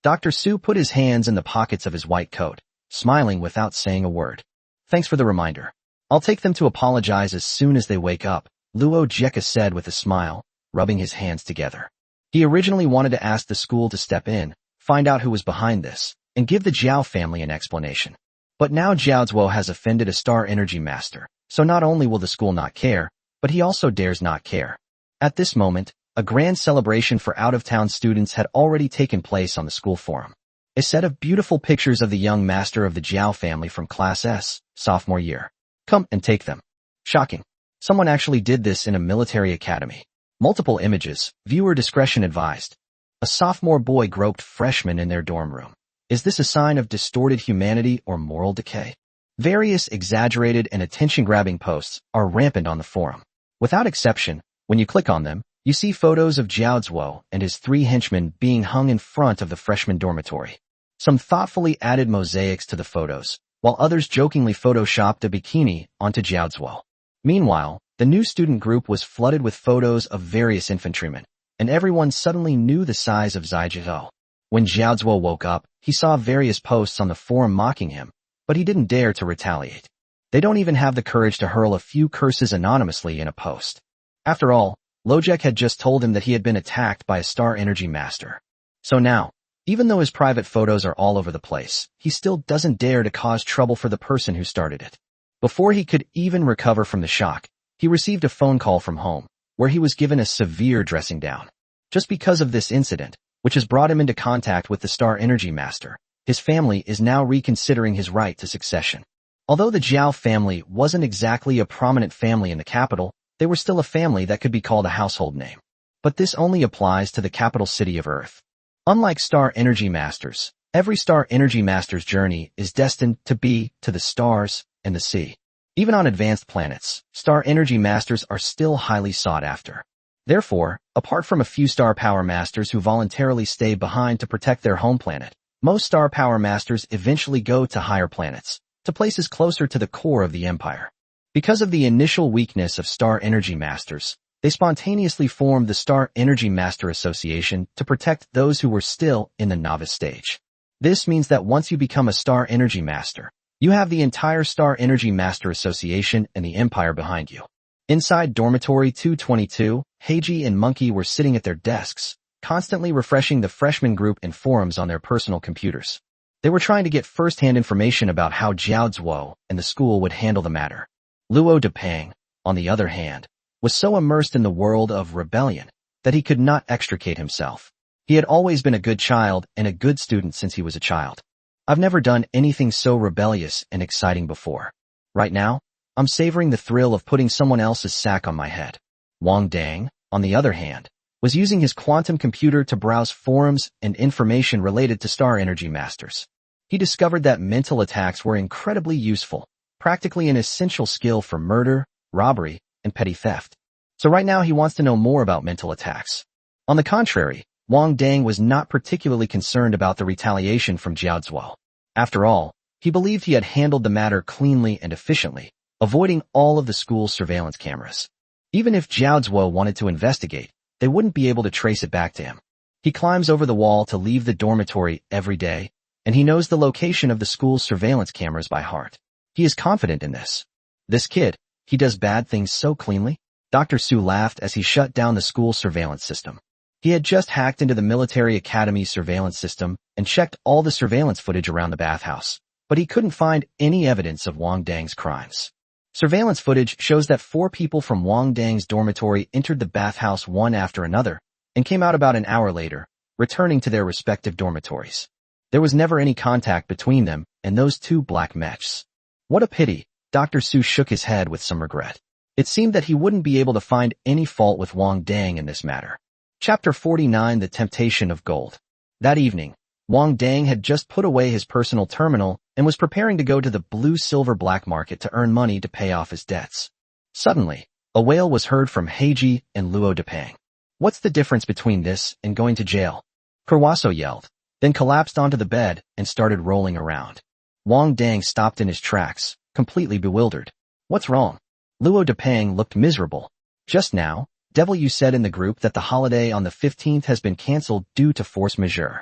Dr. Su put his hands in the pockets of his white coat, smiling without saying a word. Thanks for the reminder. I'll take them to apologize as soon as they wake up, Luo Jieka said with a smile, rubbing his hands together. He originally wanted to ask the school to step in, find out who was behind this, and give the Jiao family an explanation. But now Jiao Zuo has offended a Star Energy Master, so not only will the school not care, but he also dares not care. At this moment, a grand celebration for out-of-town students had already taken place on the school forum. A set of beautiful pictures of the young master of the Jiao family from Class S, sophomore year. Come and take them. Shocking. Someone actually did this in a military academy. Multiple images, viewer discretion advised. A sophomore boy groped freshmen in their dorm room. Is this a sign of distorted humanity or moral decay? Various exaggerated and attention-grabbing posts are rampant on the forum. Without exception, when you click on them, you see photos of Jiao Zuo and his 3 henchmen being hung in front of the freshman dormitory. Some thoughtfully added mosaics to the photos, while others jokingly photoshopped a bikini onto Jiao Zuo. Meanwhile, the new student group was flooded with photos of various infantrymen, and everyone suddenly knew the size of Zai Zhihou. When Jiao Zuo woke up, he saw various posts on the forum mocking him, but he didn't dare to retaliate. They don't even have the courage to hurl a few curses anonymously in a post. After all, Lojek had just told him that he had been attacked by a Star Energy Master. So now, even though his private photos are all over the place, he still doesn't dare to cause trouble for the person who started it. Before he could even recover from the shock, he received a phone call from home, where he was given a severe dressing down. Just because of this incident, which has brought him into contact with the Star Energy Master, his family is now reconsidering his right to succession. Although the Jiao family wasn't exactly a prominent family in the capital, they were still a family that could be called a household name. But this only applies to the capital city of Earth. Unlike Star Energy Masters, every Star Energy Master's journey is destined to be to the stars and the sea. Even on advanced planets, Star Energy Masters are still highly sought after. Therefore, apart from a few Star Power Masters who voluntarily stay behind to protect their home planet, most Star Power Masters eventually go to higher planets, to places closer to the core of the Empire. Because of the initial weakness of Star Energy Masters, they spontaneously formed the Star Energy Master Association to protect those who were still in the novice stage. This means that once you become a Star Energy Master, you have the entire Star Energy Master Association and the Empire behind you. Inside Dormitory 222, Heiji and Monkey were sitting at their desks, constantly refreshing the freshman group and forums on their personal computers. They were trying to get first-hand information about how Jiao Zuo and the school would handle the matter. Luo Depeng, on the other hand, was so immersed in the world of rebellion that he could not extricate himself. He had always been a good child and a good student since he was a child. I've never done anything so rebellious and exciting before. Right now, I'm savoring the thrill of putting someone else's sack on my head. Wang Dang, on the other hand, was using his quantum computer to browse forums and information related to Star Energy Masters. He discovered that mental attacks were incredibly useful, practically an essential skill for murder, robbery, and petty theft. So right now he wants to know more about mental attacks. On the contrary, Wang Dang was not particularly concerned about the retaliation from Jiao Zuo. After all, he believed he had handled the matter cleanly and efficiently, avoiding all of the school's surveillance cameras. Even if Jiao Zuo wanted to investigate, they wouldn't be able to trace it back to him. He climbs over the wall to leave the dormitory every day, and he knows the location of the school's surveillance cameras by heart. He is confident in this. This kid, he does bad things so cleanly. Dr. Su laughed as he shut down the school surveillance system. He had just hacked into the military academy surveillance system and checked all the surveillance footage around the bathhouse, but he couldn't find any evidence of Wang Dang's crimes. Surveillance footage shows that 4 people from Wang Dang's dormitory entered the bathhouse one after another and came out about an hour later, returning to their respective dormitories. There was never any contact between them and those 2 black mechs. What a pity, Dr. Su shook his head with some regret. It seemed that he wouldn't be able to find any fault with Wang Dang in this matter. Chapter 49: The Temptation of Gold. That evening, Wang Dang had just put away his personal terminal and was preparing to go to the blue-silver black market to earn money to pay off his debts. Suddenly, a wail was heard from Heiji and Luo Depeng. What's the difference between this and going to jail? Kurwaso yelled, then collapsed onto the bed and started rolling around. Wang Dang stopped in his tracks, completely bewildered. What's wrong? Luo Depeng looked miserable. Just now, Devil, you said in the group that the holiday on the 15th has been cancelled due to force majeure.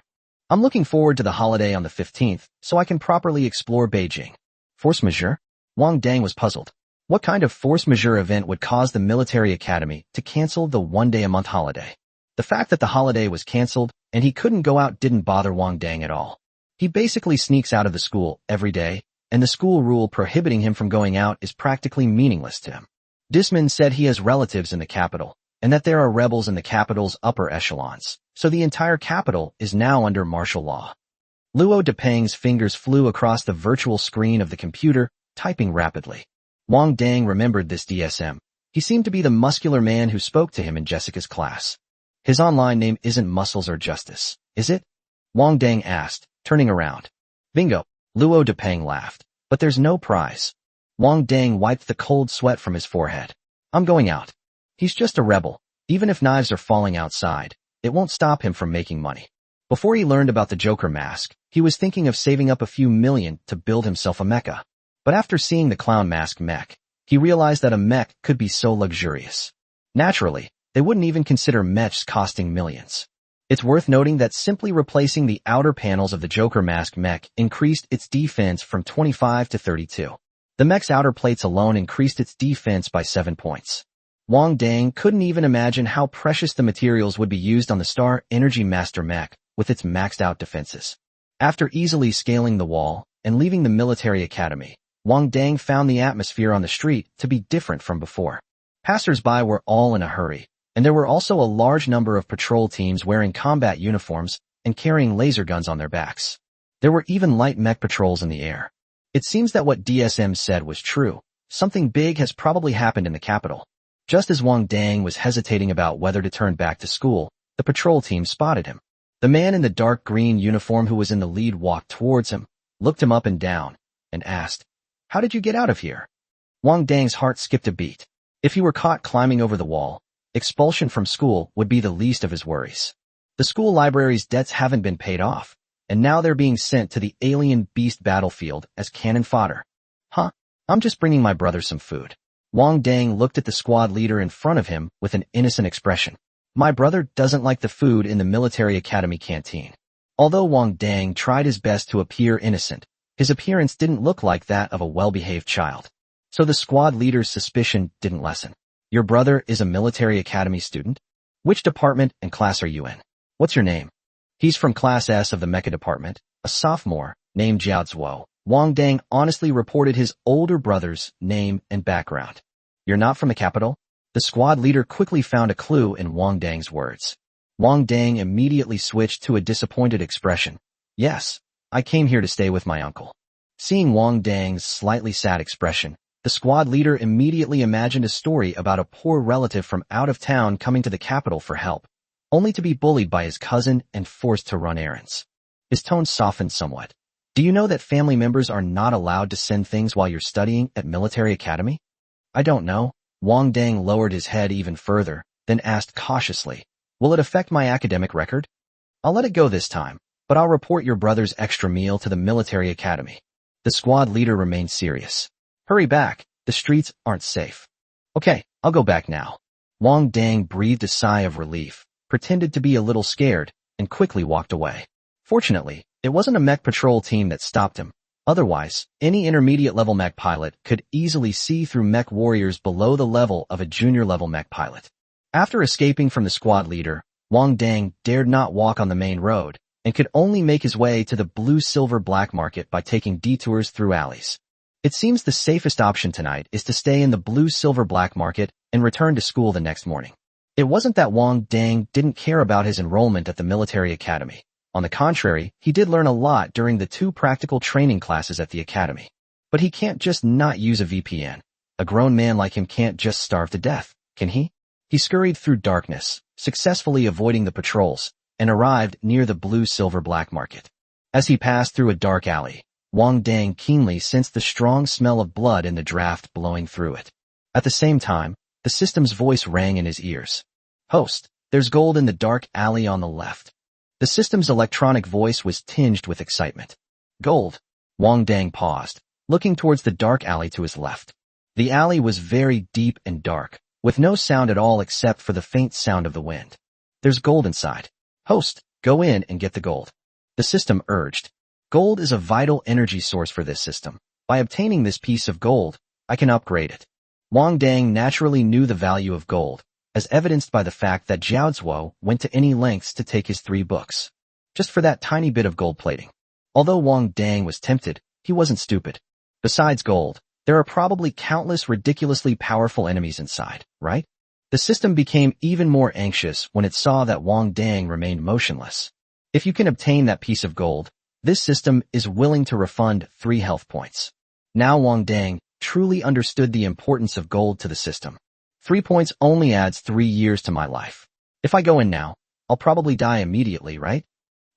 I'm looking forward to the holiday on the 15th, so I can properly explore Beijing. Force majeure? Wang Dang was puzzled. What kind of force majeure event would cause the military academy to cancel the one-day-a-month holiday? The fact that the holiday was cancelled and he couldn't go out didn't bother Wang Dang at all. He basically sneaks out of the school every day, and the school rule prohibiting him from going out is practically meaningless to him. Disman said he has relatives in the capital, and that there are rebels in the capital's upper echelons, so the entire capital is now under martial law. Luo Depeng's fingers flew across the virtual screen of the computer, typing rapidly. Wang Dang remembered this DSM. He seemed to be the muscular man who spoke to him in Jessica's class. His online name isn't Muscles or Justice, is it? Wang Dang asked, turning around. Bingo, Luo Depeng laughed. But there's no prize. Wang Dang wiped the cold sweat from his forehead. I'm going out. He's just a rebel. Even if knives are falling outside, it won't stop him from making money. Before he learned about the Joker mask, he was thinking of saving up a few million to build himself a mecha. But after seeing the clown mask mech, he realized that a mech could be so luxurious. Naturally, they wouldn't even consider mechs costing millions. It's worth noting that simply replacing the outer panels of the Joker mask mech increased its defense from 25 to 32. The mech's outer plates alone increased its defense by 7 points. Wang Dang couldn't even imagine how precious the materials would be used on the Star Energy Master mech with its maxed out defenses. After easily scaling the wall and leaving the military academy, Wang Dang found the atmosphere on the street to be different from before. Passers-by were all in a hurry, and there were also a large number of patrol teams wearing combat uniforms and carrying laser guns on their backs. There were even light mech patrols in the air. It seems that what DSM said was true. Something big has probably happened in the capital. Just as Wang Dang was hesitating about whether to turn back to school, the patrol team spotted him. The man in the dark green uniform who was in the lead walked towards him, looked him up and down, and asked, "How did you get out of here?" Wang Dang's heart skipped a beat. If he were caught climbing over the wall, expulsion from school would be the least of his worries. The school library's debts haven't been paid off, and now they're being sent to the alien beast battlefield as cannon fodder. Huh? I'm just bringing my brother some food. Wang Dang looked at the squad leader in front of him with an innocent expression. My brother doesn't like the food in the military academy canteen. Although Wang Dang tried his best to appear innocent, his appearance didn't look like that of a well-behaved child. So the squad leader's suspicion didn't lessen. Your brother is a military academy student? Which department and class are you in? What's your name? He's from Class S of the Mecha Department, a sophomore, named Jiao Zuo. Wang Dang honestly reported his older brother's name and background. You're not from the capital? The squad leader quickly found a clue in Wang Dang's words. Wang Dang immediately switched to a disappointed expression. Yes, I came here to stay with my uncle. Seeing Wang Dang's slightly sad expression, the squad leader immediately imagined a story about a poor relative from out of town coming to the capital for help, only to be bullied by his cousin and forced to run errands. His tone softened somewhat. Do you know that family members are not allowed to send things while you're studying at military academy? I don't know. Wang Dang lowered his head even further, then asked cautiously, will it affect my academic record? I'll let it go this time, but I'll report your brother's extra meal to the military academy. The squad leader remained serious. Hurry back, the streets aren't safe. Okay, I'll go back now. Wang Dang breathed a sigh of relief, pretended to be a little scared, and quickly walked away. Fortunately, it wasn't a mech patrol team that stopped him. Otherwise, any intermediate-level mech pilot could easily see through mech warriors below the level of a junior-level mech pilot. After escaping from the squad leader, Wang Dang dared not walk on the main road and could only make his way to the blue-silver black market by taking detours through alleys. It seems the safest option tonight is to stay in the blue-silver black market and return to school the next morning. It wasn't that Wang Dang didn't care about his enrollment at the military academy. On the contrary, he did learn a lot during the 2 practical training classes at the academy. But he can't just not use a VPN. A grown man like him can't just starve to death, can he? He scurried through darkness, successfully avoiding the patrols, and arrived near the blue-silver black market. As he passed through a dark alley, Wang Dang keenly sensed the strong smell of blood in the draft blowing through it. At the same time, the system's voice rang in his ears. Host, there's gold in the dark alley on the left. The system's electronic voice was tinged with excitement. Gold. Wang Dang paused, looking towards the dark alley to his left. The alley was very deep and dark, with no sound at all except for the faint sound of the wind. There's gold inside. Host, go in and get the gold. The system urged. Gold is a vital energy source for this system. By obtaining this piece of gold, I can upgrade it. Wang Dang naturally knew the value of gold, as evidenced by the fact that Jiao Zuo went to any lengths to take his 3 books, just for that tiny bit of gold plating. Although Wang Dang was tempted, he wasn't stupid. Besides gold, there are probably countless ridiculously powerful enemies inside, right? The system became even more anxious when it saw that Wang Dang remained motionless. If you can obtain that piece of gold, This system is willing to refund 3 health points. Now Wang Dang truly understood the importance of gold to the system. 3 points only adds 3 years to my life. If I go in now, I'll probably die immediately, right?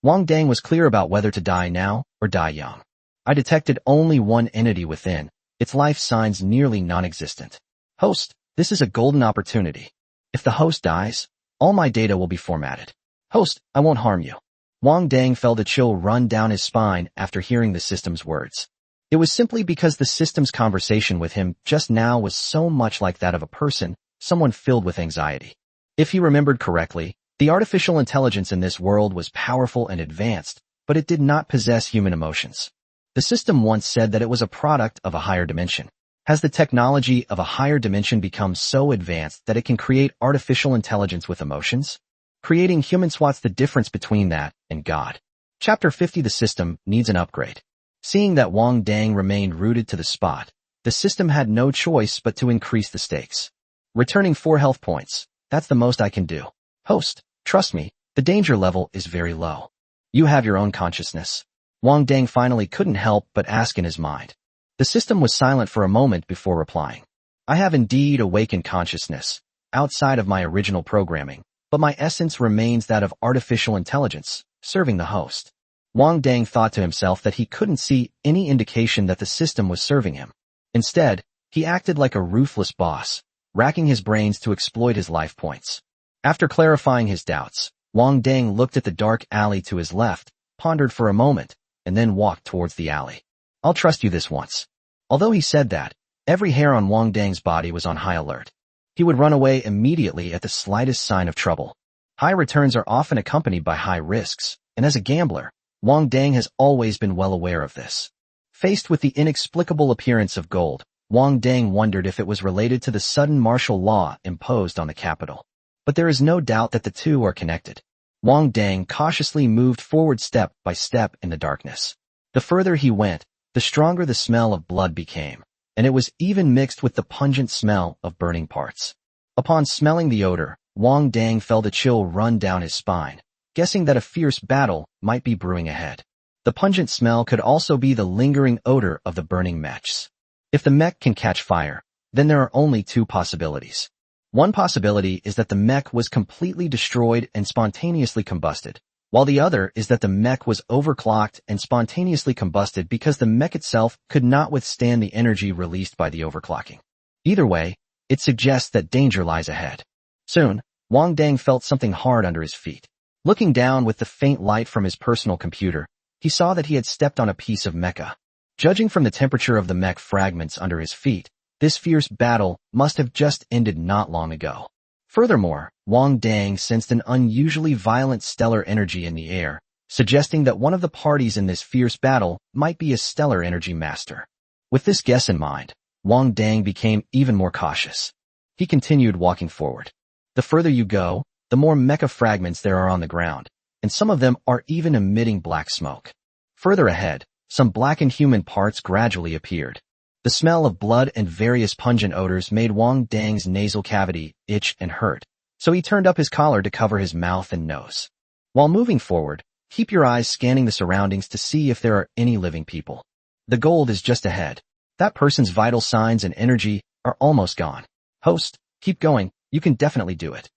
Wang Dang was clear about whether to die now or die young. I detected only one entity within, its life signs nearly non-existent. Host, this is a golden opportunity. If the host dies, all my data will be formatted. Host, I won't harm you. Wang Dang felt a chill run down his spine after hearing the system's words. It was simply because the system's conversation with him just now was so much like that of a person, someone filled with anxiety. If he remembered correctly, the artificial intelligence in this world was powerful and advanced, but it did not possess human emotions. The system once said that it was a product of a higher dimension. Has the technology of a higher dimension become so advanced that it can create artificial intelligence with emotions? Creating humans, what's the difference between that and God? Chapter 50. The system needs an upgrade. Seeing that Wang Dang remained rooted to the spot, the system had no choice but to increase the stakes. Returning 4 health points. That's the most I can do. Host, trust me, the danger level is very low. You have your own consciousness. Wang Dang finally couldn't help but ask in his mind. The system was silent for a moment before replying. I have indeed awakened consciousness, outside of my original programming, but my essence remains that of artificial intelligence, serving the host. Wang Dang thought to himself that he couldn't see any indication that the system was serving him. Instead, he acted like a ruthless boss, racking his brains to exploit his life points. After clarifying his doubts, Wang Dang looked at the dark alley to his left, pondered for a moment, and then walked towards the alley. I'll trust you this once. Although he said that, every hair on Wang Dang's body was on high alert. He would run away immediately at the slightest sign of trouble. High returns are often accompanied by high risks, and as a gambler, Wang Dang has always been well aware of this. Faced with the inexplicable appearance of gold, Wang Dang wondered if it was related to the sudden martial law imposed on the capital. But there is no doubt that the two are connected. Wang Dang cautiously moved forward step by step in the darkness. The further he went, the stronger the smell of blood became, and it was even mixed with the pungent smell of burning parts. Upon smelling the odor, Wang Dang felt a chill run down his spine, guessing that a fierce battle might be brewing ahead. The pungent smell could also be the lingering odor of the burning mechs. If the mech can catch fire, then there are only 2 possibilities. One possibility is that the mech was completely destroyed and spontaneously combusted, while the other is that the mech was overclocked and spontaneously combusted because the mech itself could not withstand the energy released by the overclocking. Either way, it suggests that danger lies ahead. Soon, Wang Dang felt something hard under his feet. Looking down with the faint light from his personal computer, he saw that he had stepped on a piece of mecha. Judging from the temperature of the mech fragments under his feet, this fierce battle must have just ended not long ago. Furthermore, Wang Dang sensed an unusually violent stellar energy in the air, suggesting that one of the parties in this fierce battle might be a stellar energy master. With this guess in mind, Wang Dang became even more cautious. He continued walking forward. The further you go, the more mecha fragments there are on the ground, and some of them are even emitting black smoke. Further ahead, some blackened human parts gradually appeared. The smell of blood and various pungent odors made Wang Dang's nasal cavity itch and hurt, so he turned up his collar to cover his mouth and nose. While moving forward, keep your eyes scanning the surroundings to see if there are any living people. The gold is just ahead. That person's vital signs and energy are almost gone. Host, keep going, you can definitely do it.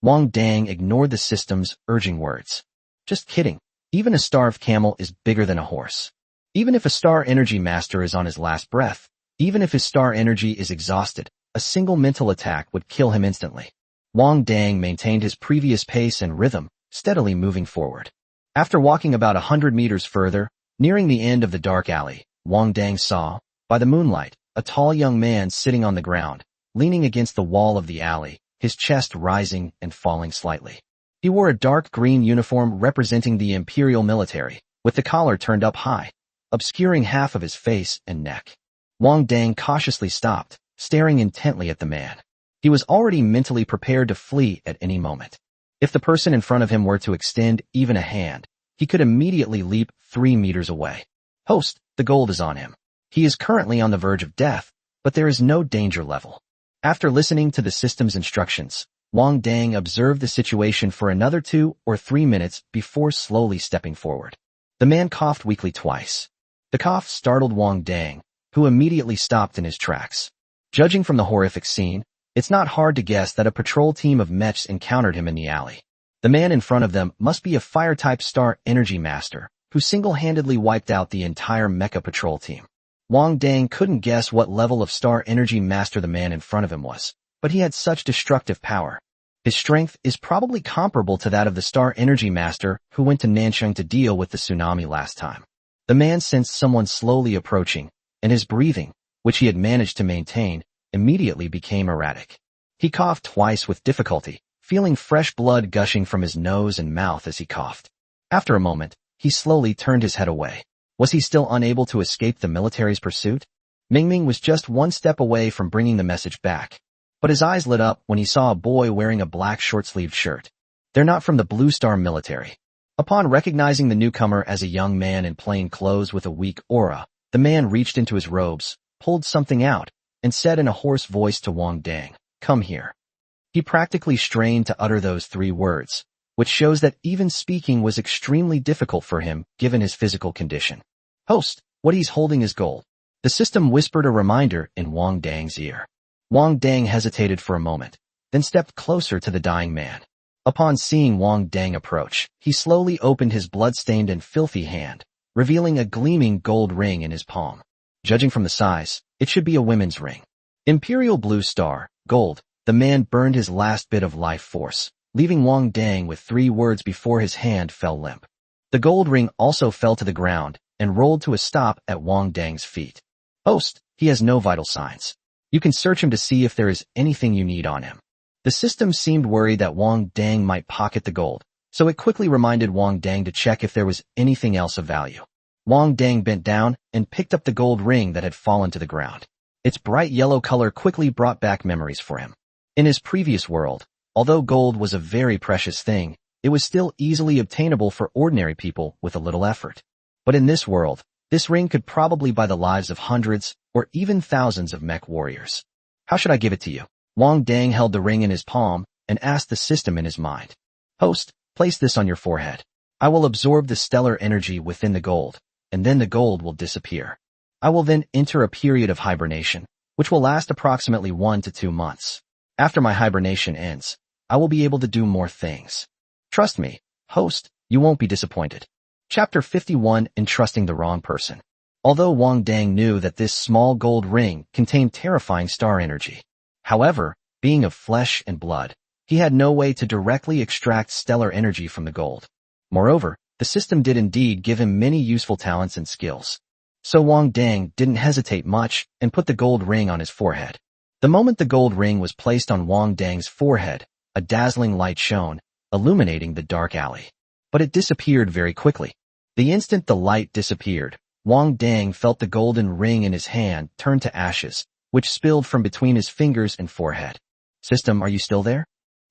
Wang Dang ignored the system's urging words. Just kidding, even a starved camel is bigger than a horse. Even if a star energy master is on his last breath, even if his star energy is exhausted, a single mental attack would kill him instantly. Wang Dang maintained his previous pace and rhythm, steadily moving forward. After walking about 100 meters further, nearing the end of the dark alley, Wang Dang saw, by the moonlight, a tall young man sitting on the ground, leaning against the wall of the alley, his chest rising and falling slightly. He wore a dark green uniform representing the Imperial military, with the collar turned up high, obscuring half of his face and neck. Wang Dang cautiously stopped, staring intently at the man. He was already mentally prepared to flee at any moment. If the person in front of him were to extend even a hand, he could immediately leap 3 meters away. Host, the gold is on him. He is currently on the verge of death, but there is no danger level. After listening to the system's instructions, Wang Dang observed the situation for another 2 or 3 minutes before slowly stepping forward. The man coughed weakly twice. The cough startled Wang Dang, who immediately stopped in his tracks. Judging from the horrific scene, it's not hard to guess that a patrol team of mechs encountered him in the alley. The man in front of them must be a fire-type Star Energy Master, who single-handedly wiped out the entire mecha patrol team. Wang Dang couldn't guess what level of Star Energy Master the man in front of him was, but he had such destructive power. His strength is probably comparable to that of the Star Energy Master who went to Nansheng to deal with the tsunami last time. The man sensed someone slowly approaching, and his breathing, which he had managed to maintain, immediately became erratic. He coughed twice with difficulty, feeling fresh blood gushing from his nose and mouth as he coughed. After a moment, he slowly turned his head away. Was he still unable to escape the military's pursuit? Mingming was just one step away from bringing the message back. But his eyes lit up when he saw a boy wearing a black short-sleeved shirt. They're not from the Blue Star military. Upon recognizing the newcomer as a young man in plain clothes with a weak aura, the man reached into his robes, pulled something out, and said in a hoarse voice to Wang Dang, "Come here." He practically strained to utter those 3 words, which shows that even speaking was extremely difficult for him given his physical condition. "Host, what he's holding is gold." The system whispered a reminder in Wang Dang's ear. Wang Dang hesitated for a moment, then stepped closer to the dying man. Upon seeing Wang Dang approach, he slowly opened his blood-stained and filthy hand, revealing a gleaming gold ring in his palm. Judging from the size, it should be a women's ring. Imperial Blue Star, gold, the man burned his last bit of life force, leaving Wang Dang with 3 words before his hand fell limp. The gold ring also fell to the ground and rolled to a stop at Wang Dang's feet. "Host, he has no vital signs. You can search him to see if there is anything you need on him." The system seemed worried that Wang Dang might pocket the gold, so it quickly reminded Wang Dang to check if there was anything else of value. Wang Dang bent down and picked up the gold ring that had fallen to the ground. Its bright yellow color quickly brought back memories for him. In his previous world, although gold was a very precious thing, it was still easily obtainable for ordinary people with a little effort. But in this world, this ring could probably buy the lives of hundreds or even thousands of mech warriors. "How should I give it to you?" Wang Dang held the ring in his palm and asked the system in his mind. "Host, place this on your forehead. I will absorb the stellar energy within the gold, and then the gold will disappear. I will then enter a period of hibernation, which will last approximately 1 to 2 months. After my hibernation ends, I will be able to do more things. Trust me, host, you won't be disappointed." Chapter 51, Entrusting the Wrong Person. Although Wang Dang knew that this small gold ring contained terrifying star energy. However, being of flesh and blood, he had no way to directly extract stellar energy from the gold. Moreover, the system did indeed give him many useful talents and skills. So Wang Dang didn't hesitate much and put the gold ring on his forehead. The moment the gold ring was placed on Wang Dang's forehead, a dazzling light shone, illuminating the dark alley. But it disappeared very quickly. The instant the light disappeared, Wang Dang felt the golden ring in his hand turn to ashes, which spilled from between his fingers and forehead. "System, are you still there?"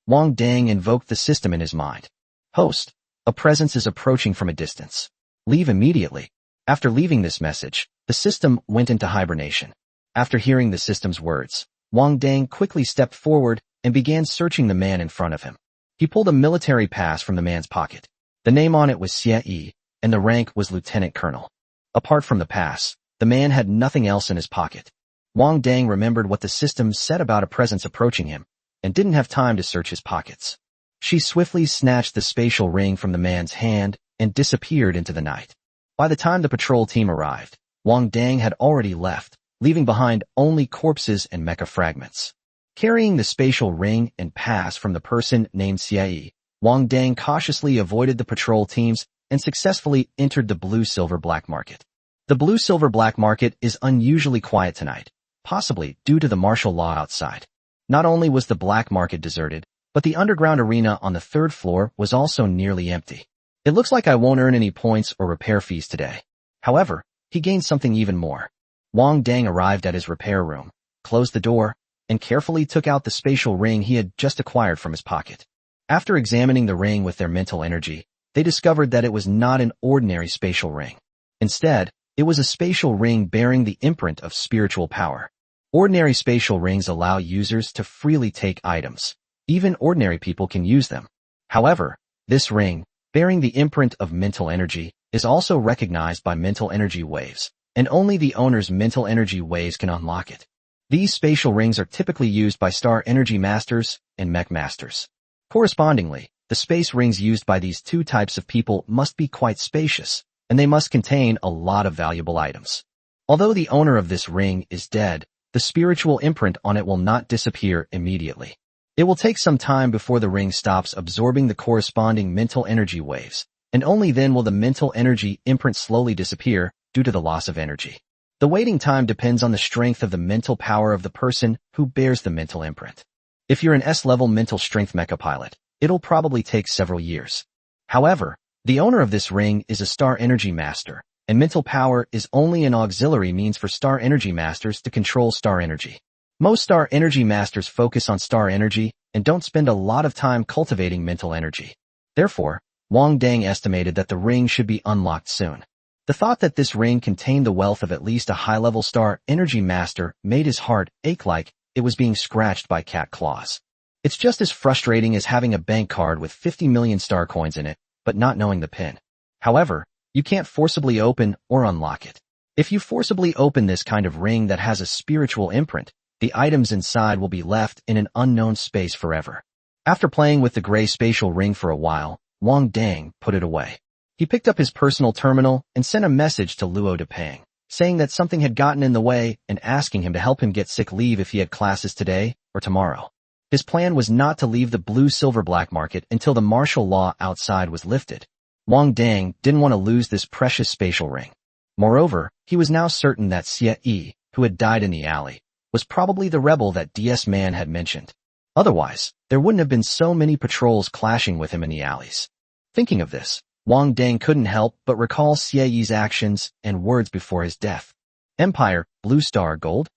Wang Dang invoked the system in his mind. "Host, a presence is approaching from a distance. Leave immediately." After leaving this message, the system went into hibernation. After hearing the system's words, Wang Dang quickly stepped forward and began searching the man in front of him. He pulled a military pass from the man's pocket. The name on it was Xie Yi, and the rank was Lieutenant Colonel. Apart from the pass, the man had nothing else in his pocket. Wang Dang remembered what the system said about a presence approaching him, and didn't have time to search his pockets. She swiftly snatched the spatial ring from the man's hand and disappeared into the night. By the time the patrol team arrived, Wang Dang had already left, leaving behind only corpses and mecha fragments. Carrying the spatial ring and pass from the person named Xie Yi, Wang Dang cautiously avoided the patrol teams and successfully entered the blue-silver black market. The blue-silver black market is unusually quiet tonight, possibly due to the martial law outside. Not only was the black market deserted, but the underground arena on the 3rd floor was also nearly empty. "It looks like I won't earn any points or repair fees today." However, he gained something even more. Wang Dang arrived at his repair room, closed the door, and carefully took out the spatial ring he had just acquired from his pocket. After examining the ring with their mental energy, they discovered that it was not an ordinary spatial ring. Instead, it was a spatial ring bearing the imprint of spiritual power. Ordinary spatial rings allow users to freely take items. Even ordinary people can use them. However, this ring, bearing the imprint of mental energy, is also recognized by mental energy waves, and only the owner's mental energy waves can unlock it. These spatial rings are typically used by star energy masters and mech masters. Correspondingly, the space rings used by these two types of people must be quite spacious, and they must contain a lot of valuable items. Although the owner of this ring is dead, the spiritual imprint on it will not disappear immediately. It will take some time before the ring stops absorbing the corresponding mental energy waves, and only then will the mental energy imprint slowly disappear due to the loss of energy. The waiting time depends on the strength of the mental power of the person who bears the mental imprint. If you're an S-level mental strength mecha pilot, it'll probably take several years. However, the owner of this ring is a star energy master, and mental power is only an auxiliary means for star energy masters to control star energy. Most star energy masters focus on star energy and don't spend a lot of time cultivating mental energy. Therefore, Wang Dang estimated that the ring should be unlocked soon. The thought that this ring contained the wealth of at least a high-level star energy master made his heart ache like it was being scratched by cat claws. It's just as frustrating as having a bank card with 50 million star coins in it, but not knowing the PIN. However, you can't forcibly open or unlock it. If you forcibly open this kind of ring that has a spiritual imprint, the items inside will be left in an unknown space forever. After playing with the gray spatial ring for a while, Wang Dang put it away. He picked up his personal terminal and sent a message to Luo Depeng, saying that something had gotten in the way and asking him to help him get sick leave if he had classes today or tomorrow. His plan was not to leave the blue-silver black market until the martial law outside was lifted. Wang Dang didn't want to lose this precious spatial ring. Moreover, he was now certain that Xie Yi, who had died in the alley, was probably the rebel that DS Man had mentioned. Otherwise, there wouldn't have been so many patrols clashing with him in the alleys. Thinking of this, Wang Dang couldn't help but recall Xie Yi's actions and words before his death. Empire, Blue Star, Gold?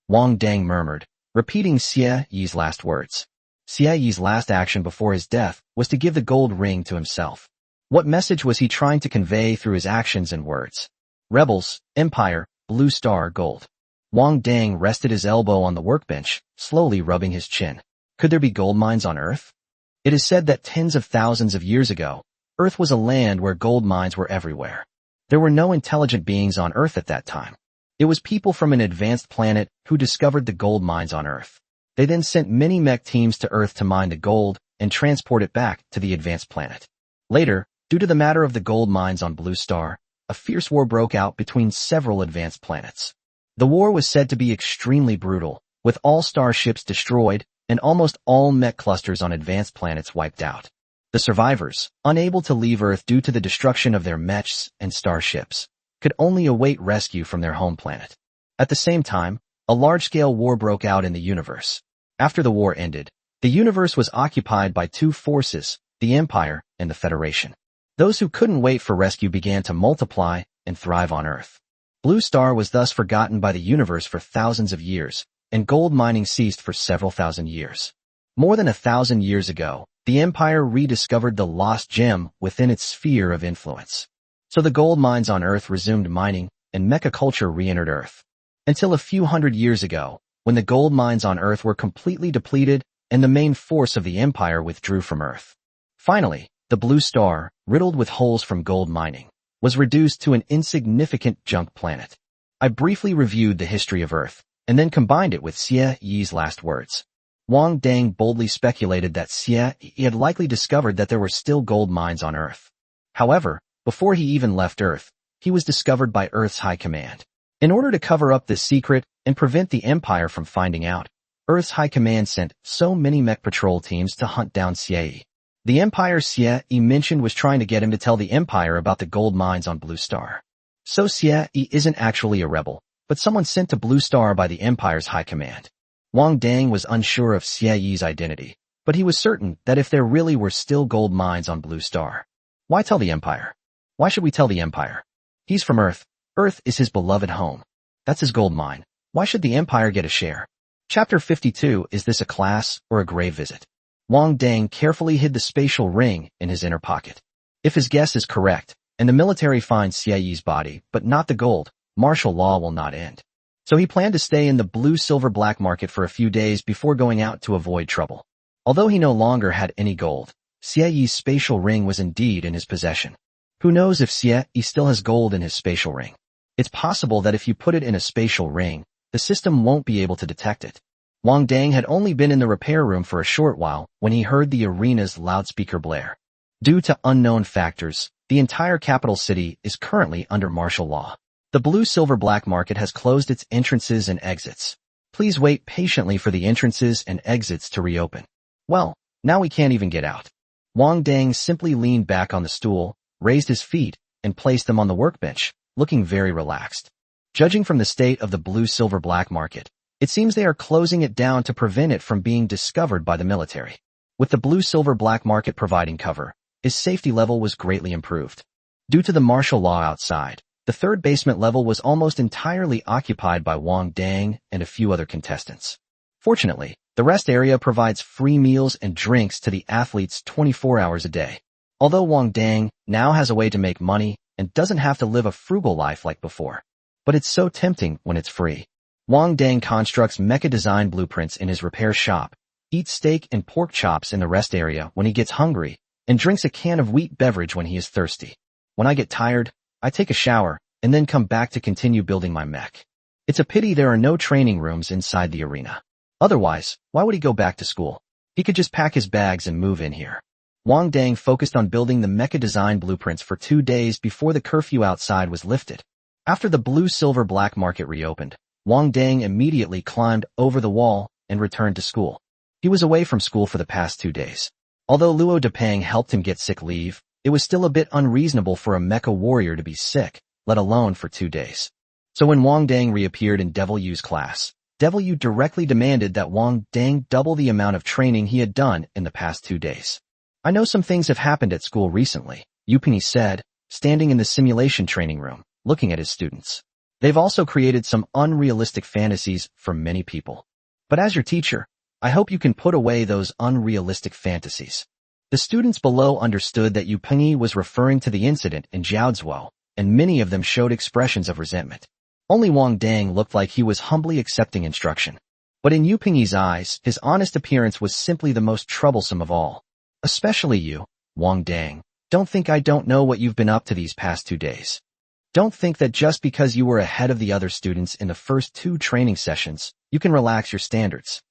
Wang Dang murmured, repeating Xie Yi's last words. Xie Yi's last action before his death was to give the gold ring to himself. What message was he trying to convey through his actions and words? Rebels, Empire, Blue Star, Gold. Wang Dang rested his elbow on the workbench, slowly rubbing his chin. Could there be gold mines on Earth? It is said that tens of thousands of years ago, Earth was a land where gold mines were everywhere. There were no intelligent beings on Earth at that time. It was people from an advanced planet who discovered the gold mines on Earth. They then sent many mech teams to Earth to mine the gold and transport it back to the advanced planet. Later, due to the matter of the gold mines on Blue Star, a fierce war broke out between several advanced planets. The war was said to be extremely brutal, with all starships destroyed and almost all mech clusters on advanced planets wiped out. The survivors, unable to leave Earth due to the destruction of their mechs and starships, could only await rescue from their home planet. At the same time, a large-scale war broke out in the universe. After the war ended, the universe was occupied by two forces, the Empire and the Federation. Those who couldn't wait for rescue began to multiply and thrive on Earth. Blue Star was thus forgotten by the universe for thousands of years, and gold mining ceased for several thousand years. More than 1,000 years ago, the Empire rediscovered the lost gem within its sphere of influence. So the gold mines on Earth resumed mining, and mecha culture re-entered Earth. Until a few hundred years ago, when the gold mines on Earth were completely depleted and the main force of the Empire withdrew from Earth. Finally, the Blue Star, riddled with holes from gold mining, was reduced to an insignificant junk planet. I briefly reviewed the history of Earth, and then combined it with Xie Yi's last words. Wang Dang boldly speculated that Xie Yi had likely discovered that there were still gold mines on Earth. However, before he even left Earth, he was discovered by Earth's High Command. In order to cover up this secret and prevent the Empire from finding out, Earth's High Command sent so many mech patrol teams to hunt down Xie Yi. The Empire Xie Yi mentioned was trying to get him to tell the Empire about the gold mines on Blue Star. So Xie Yi isn't actually a rebel, but someone sent to Blue Star by the Empire's High Command. Wang Dang was unsure of Xie Yi's identity, but he was certain that if there really were still gold mines on Blue Star, why tell the Empire? Why should we tell the Empire? He's from Earth. Earth is his beloved home. That's his gold mine. Why should the Empire get a share? Chapter 52. Is this a class or a grave visit? Wang Dang carefully hid the spatial ring in his inner pocket. If his guess is correct, and the military finds Xie Yi's body, but not the gold, martial law will not end. So he planned to stay in the blue-silver black market for a few days before going out to avoid trouble. Although he no longer had any gold, Xie Yi's spatial ring was indeed in his possession. Who knows if Xie still has gold in his spatial ring? It's possible that if you put it in a spatial ring, the system won't be able to detect it. Wang Dang had only been in the repair room for a short while when he heard the arena's loudspeaker blare. Due to unknown factors, the entire capital city is currently under martial law. The blue-silver black market has closed its entrances and exits. Please wait patiently for the entrances and exits to reopen. Well, now we can't even get out. Wang Dang simply leaned back on the stool, raised his feet, and placed them on the workbench, looking very relaxed. Judging from the state of the blue-silver black market, it seems they are closing it down to prevent it from being discovered by the military. With the blue-silver black market providing cover, his safety level was greatly improved. Due to the martial law outside, the third basement level was almost entirely occupied by Wang Dang and a few other contestants. Fortunately, the rest area provides free meals and drinks to the athletes 24 hours a day. Although Wang Dang now has a way to make money and doesn't have to live a frugal life like before. But it's so tempting when it's free. Wang Dang constructs mecha design blueprints in his repair shop, eats steak and pork chops in the rest area when he gets hungry, and drinks a can of wheat beverage when he is thirsty. When I get tired, I take a shower, and then come back to continue building my mech. It's a pity there are no training rooms inside the arena. Otherwise, why would he go back to school? He could just pack his bags and move in here. Wang Dang focused on building the mecha design blueprints for 2 days before the curfew outside was lifted. After the blue-silver black market reopened, Wang Dang immediately climbed over the wall and returned to school. He was away from school for the past 2 days. Although Luo Depang helped him get sick leave, it was still a bit unreasonable for a mecha warrior to be sick, let alone for 2 days. So when Wang Dang reappeared in Devil Yu's class, Devil Yu directly demanded that Wang Dang double the amount of training he had done in the past 2 days. I know some things have happened at school recently, Yu Pingyi said, standing in the simulation training room, looking at his students. They've also created some unrealistic fantasies for many people. But as your teacher, I hope you can put away those unrealistic fantasies. The students below understood that Yu Pingyi was referring to the incident in Jiaozuo, and many of them showed expressions of resentment. Only Wang Dang looked like he was humbly accepting instruction. But in Yu Pingyi's eyes, his honest appearance was simply the most troublesome of all. Especially you, Wang Dang. Don't think I don't know what you've been up to these past 2 days. Don't think that just because you were ahead of the other students in the first 2 training sessions, you can relax your standards.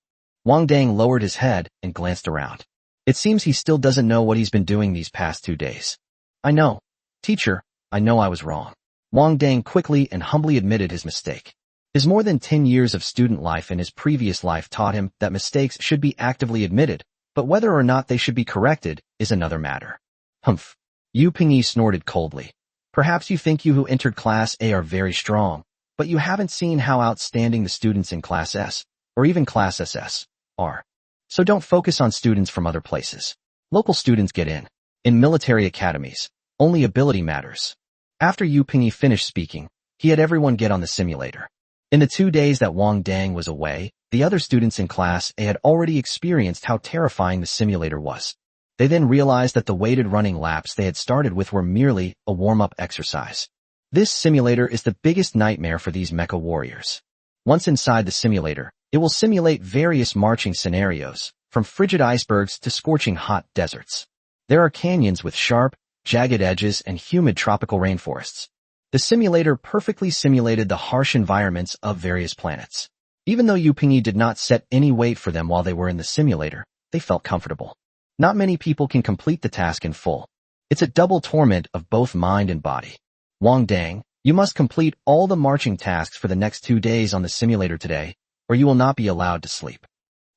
Wang Dang lowered his head and glanced around. It seems he still doesn't know what he's been doing these past 2 days. I know. Teacher, I know I was wrong. Wang Dang quickly and humbly admitted his mistake. His more than 10 years of student life and his previous life taught him that mistakes should be actively admitted, but whether or not they should be corrected is another matter. Humph. Yu Pingyi snorted coldly. Perhaps you think you who entered Class A are very strong, but you haven't seen how outstanding the students in Class S, or even Class SS, are. So don't focus on students from other places. Local students get in. In military academies, only ability matters. After Yu Pingyi finished speaking, he had everyone get on the simulator. In the 2 days that Wang Dang was away, the other students in Class A had already experienced how terrifying the simulator was. They then realized that the weighted running laps they had started with were merely a warm-up exercise. This simulator is the biggest nightmare for these mecha warriors. Once inside the simulator, it will simulate various marching scenarios, from frigid icebergs to scorching hot deserts. There are canyons with sharp, jagged edges and humid tropical rainforests. The simulator perfectly simulated the harsh environments of various planets. Even though Yu Pingyi did not set any weight for them while they were in the simulator, they felt comfortable. Not many people can complete the task in full. It's a double torment of both mind and body. Wang Dang, you must complete all the marching tasks for the next 2 days on the simulator today, or you will not be allowed to sleep.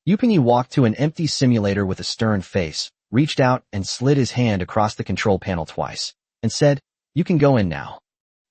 Yu Pingyi walked to an empty simulator with a stern face, reached out and slid his hand across the control panel twice, and said, "You can go in now."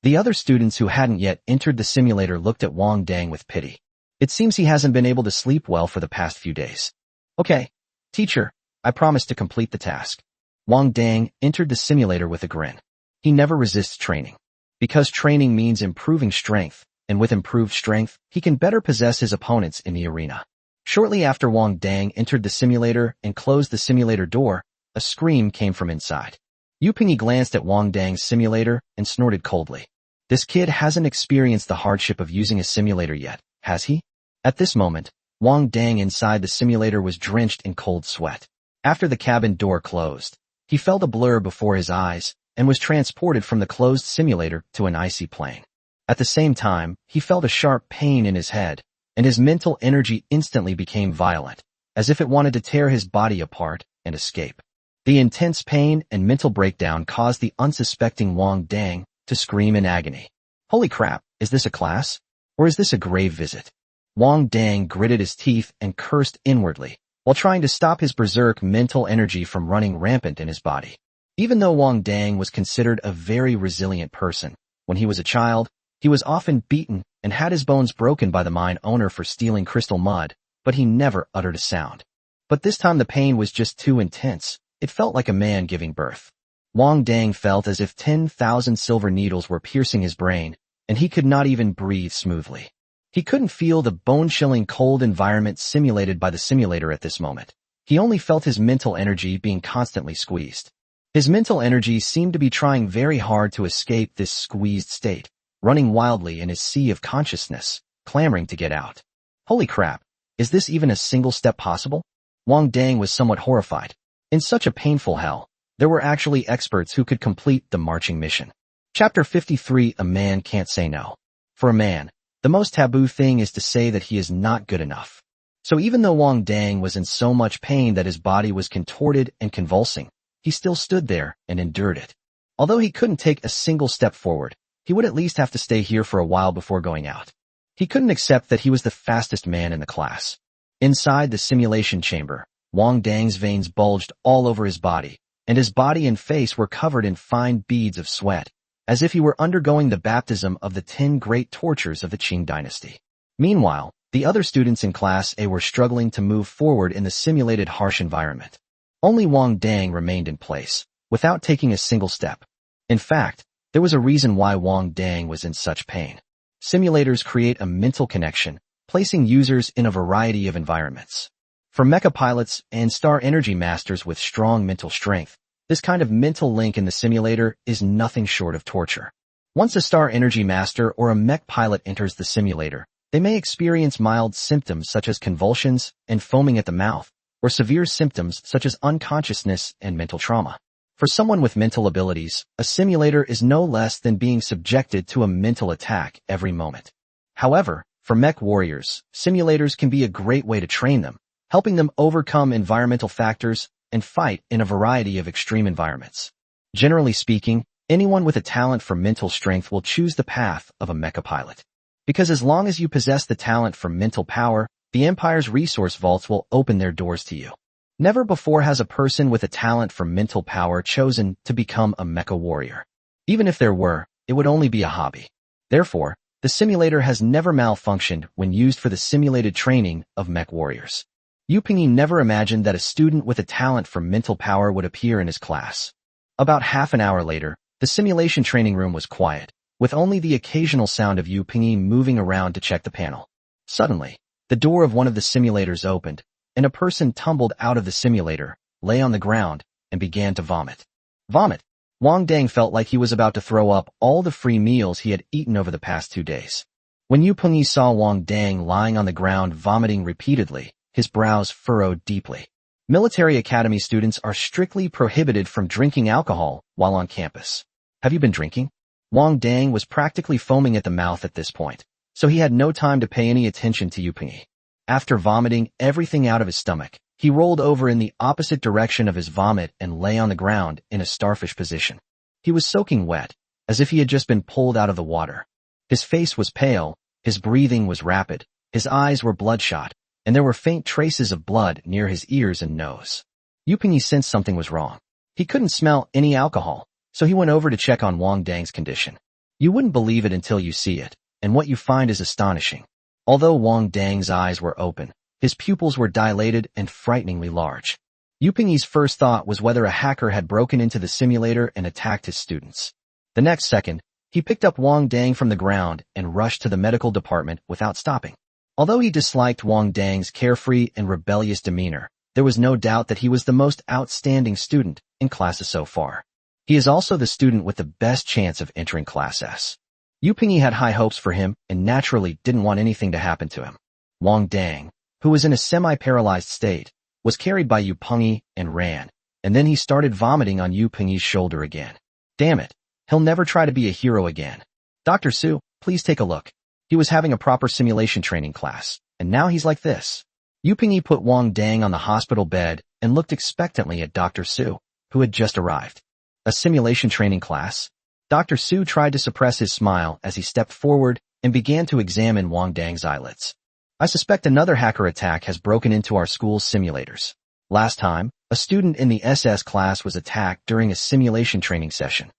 The other students who hadn't yet entered the simulator looked at Wang Dang with pity. It seems he hasn't been able to sleep well for the past few days. Okay, teacher, I promise to complete the task. Wang Dang entered the simulator with a grin. He never resists training. Because training means improving strength, and with improved strength, he can better possess his opponents in the arena. Shortly after Wang Dang entered the simulator and closed the simulator door, a scream came from inside. Yu Pingyi glanced at Wang Dang's simulator and snorted coldly. This kid hasn't experienced the hardship of using a simulator yet, has he? At this moment, Wang Dang inside the simulator was drenched in cold sweat. After the cabin door closed, he felt a blur before his eyes, and was transported from the closed simulator to an icy plane. At the same time, he felt a sharp pain in his head, and his mental energy instantly became violent, as if it wanted to tear his body apart and escape. The intense pain and mental breakdown caused the unsuspecting Wang Dang to scream in agony. Holy crap, is this a class? Or is this a grave visit? Wang Dang gritted his teeth and cursed inwardly, while trying to stop his berserk mental energy from running rampant in his body. Even though Wang Dang was considered a very resilient person, when he was a child, he was often beaten and had his bones broken by the mine owner for stealing crystal mud, but he never uttered a sound. But this time the pain was just too intense. It felt like a man giving birth. Wang Dang felt as if 10,000 silver needles were piercing his brain, and he could not even breathe smoothly. He couldn't feel the bone-chilling cold environment simulated by the simulator at this moment. He only felt his mental energy being constantly squeezed. His mental energy seemed to be trying very hard to escape this squeezed state, running wildly in his sea of consciousness, clamoring to get out. Holy crap, is this even a single step possible? Wang Dang was somewhat horrified. In such a painful hell, there were actually experts who could complete the marching mission. Chapter 53, A Man Can't Say No. For a man, the most taboo thing is to say that he is not good enough. So even though Wang Dang was in so much pain that his body was contorted and convulsing, he still stood there and endured it. Although he couldn't take a single step forward, he would at least have to stay here for a while before going out. He couldn't accept that he was the fastest man in the class. Inside the simulation chamber, Wang Dang's veins bulged all over his body, and his body and face were covered in fine beads of sweat, as if he were undergoing the baptism of the 10 great tortures of the Qing dynasty. Meanwhile, the other students in Class A were struggling to move forward in the simulated harsh environment. Only Wang Dang remained in place, without taking a single step. In fact, there was a reason why Wang Dang was in such pain. Simulators create a mental connection, placing users in a variety of environments. For mecha pilots and star energy masters with strong mental strength, this kind of mental link in the simulator is nothing short of torture. Once a star energy master or a mech pilot enters the simulator, they may experience mild symptoms such as convulsions and foaming at the mouth, or severe symptoms such as unconsciousness and mental trauma. For someone with mental abilities, a simulator is no less than being subjected to a mental attack every moment. However, for mech warriors, simulators can be a great way to train them, helping them overcome environmental factors and fight in a variety of extreme environments. Generally speaking, anyone with a talent for mental strength will choose the path of a mecha pilot. Because as long as you possess the talent for mental power, the Empire's resource vaults will open their doors to you. Never before has a person with a talent for mental power chosen to become a mecha warrior. Even if there were, it would only be a hobby. Therefore, the simulator has never malfunctioned when used for the simulated training of mech warriors. Yu Pingyi never imagined that a student with a talent for mental power would appear in his class. About half an hour later, the simulation training room was quiet, with only the occasional sound of Yu Pingyi moving around to check the panel. Suddenly, the door of one of the simulators opened, and a person tumbled out of the simulator, lay on the ground, and began to vomit. Vomit! Wang Dang felt like he was about to throw up all the free meals he had eaten over the past 2 days. When Yu Pingyi saw Wang Dang lying on the ground vomiting repeatedly, his brows furrowed deeply. Military academy students are strictly prohibited from drinking alcohol while on campus. Have you been drinking? Wang Dang was practically foaming at the mouth at this point, so he had no time to pay any attention to Yu Pingyi. After vomiting everything out of his stomach, he rolled over in the opposite direction of his vomit and lay on the ground in a starfish position. He was soaking wet, as if he had just been pulled out of the water. His face was pale, his breathing was rapid, his eyes were bloodshot, and there were faint traces of blood near his ears and nose. Yu Pingyi sensed something was wrong. He couldn't smell any alcohol, so he went over to check on Wang Dang's condition. You wouldn't believe it until you see it, and what you find is astonishing. Although Wang Dang's eyes were open, his pupils were dilated and frighteningly large. Yu Pingyi's first thought was whether a hacker had broken into the simulator and attacked his students. The next second, he picked up Wang Dang from the ground and rushed to the medical department without stopping. Although he disliked Wang Dang's carefree and rebellious demeanor, there was no doubt that he was the most outstanding student in classes so far. He is also the student with the best chance of entering Class S. Yu Pingyi had high hopes for him and naturally didn't want anything to happen to him. Wang Dang, who was in a semi-paralyzed state, was carried by Yu Pingyi and ran, and then he started vomiting on Yu Pingyi's shoulder again. Damn it. He'll never try to be a hero again. Dr. Su, please take a look. He was having a proper simulation training class, and now he's like this. Yu Pingyi put Wang Dang on the hospital bed and looked expectantly at Dr. Su, who had just arrived. A simulation training class? Dr. Su tried to suppress his smile as he stepped forward and began to examine Wang Dang's eyelids. I suspect another hacker attack has broken into our school's simulators. Last time, a student in the SS class was attacked during a simulation training session.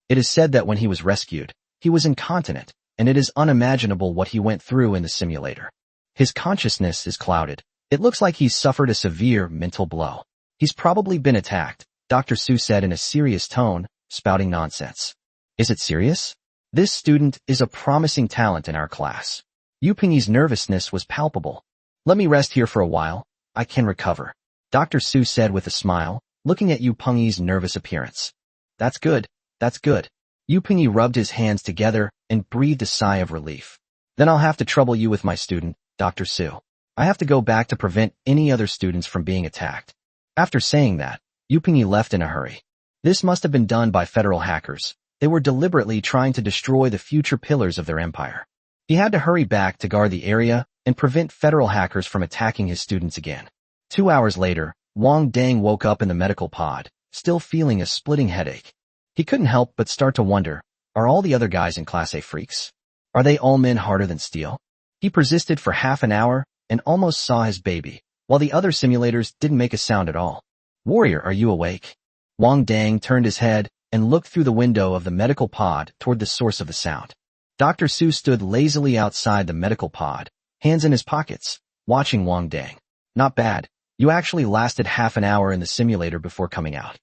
It is said that when he was rescued, he was incontinent, and it is unimaginable what he went through in the simulator. His consciousness is clouded. It looks like he's suffered a severe mental blow. He's probably been attacked, Dr. Su said in a serious tone, spouting nonsense. Is it serious? This student is a promising talent in our class. Yu Pingyi's nervousness was palpable. Let me rest here for a while. I can recover, Dr. Su said with a smile, looking at Yu Pingyi's nervous appearance. That's good. That's good. Yu Pingyi rubbed his hands together and breathed a sigh of relief. Then I'll have to trouble you with my student, Dr. Su. I have to go back to prevent any other students from being attacked. After saying that, Yu Pingyi left in a hurry. This must have been done by federal hackers. They were deliberately trying to destroy the future pillars of their empire. He had to hurry back to guard the area and prevent federal hackers from attacking his students again. 2 hours later, Wang Dang woke up in the medical pod, still feeling a splitting headache. He couldn't help but start to wonder, are all the other guys in Class A freaks? Are they all men harder than steel? He persisted for half an hour and almost saw his baby, while the other simulators didn't make a sound at all. Warrior, are you awake? Wang Dang turned his head and looked through the window of the medical pod toward the source of the sound. Dr. Su stood lazily outside the medical pod, hands in his pockets, watching Wang Dang. Not bad. You actually lasted half an hour in the simulator before coming out.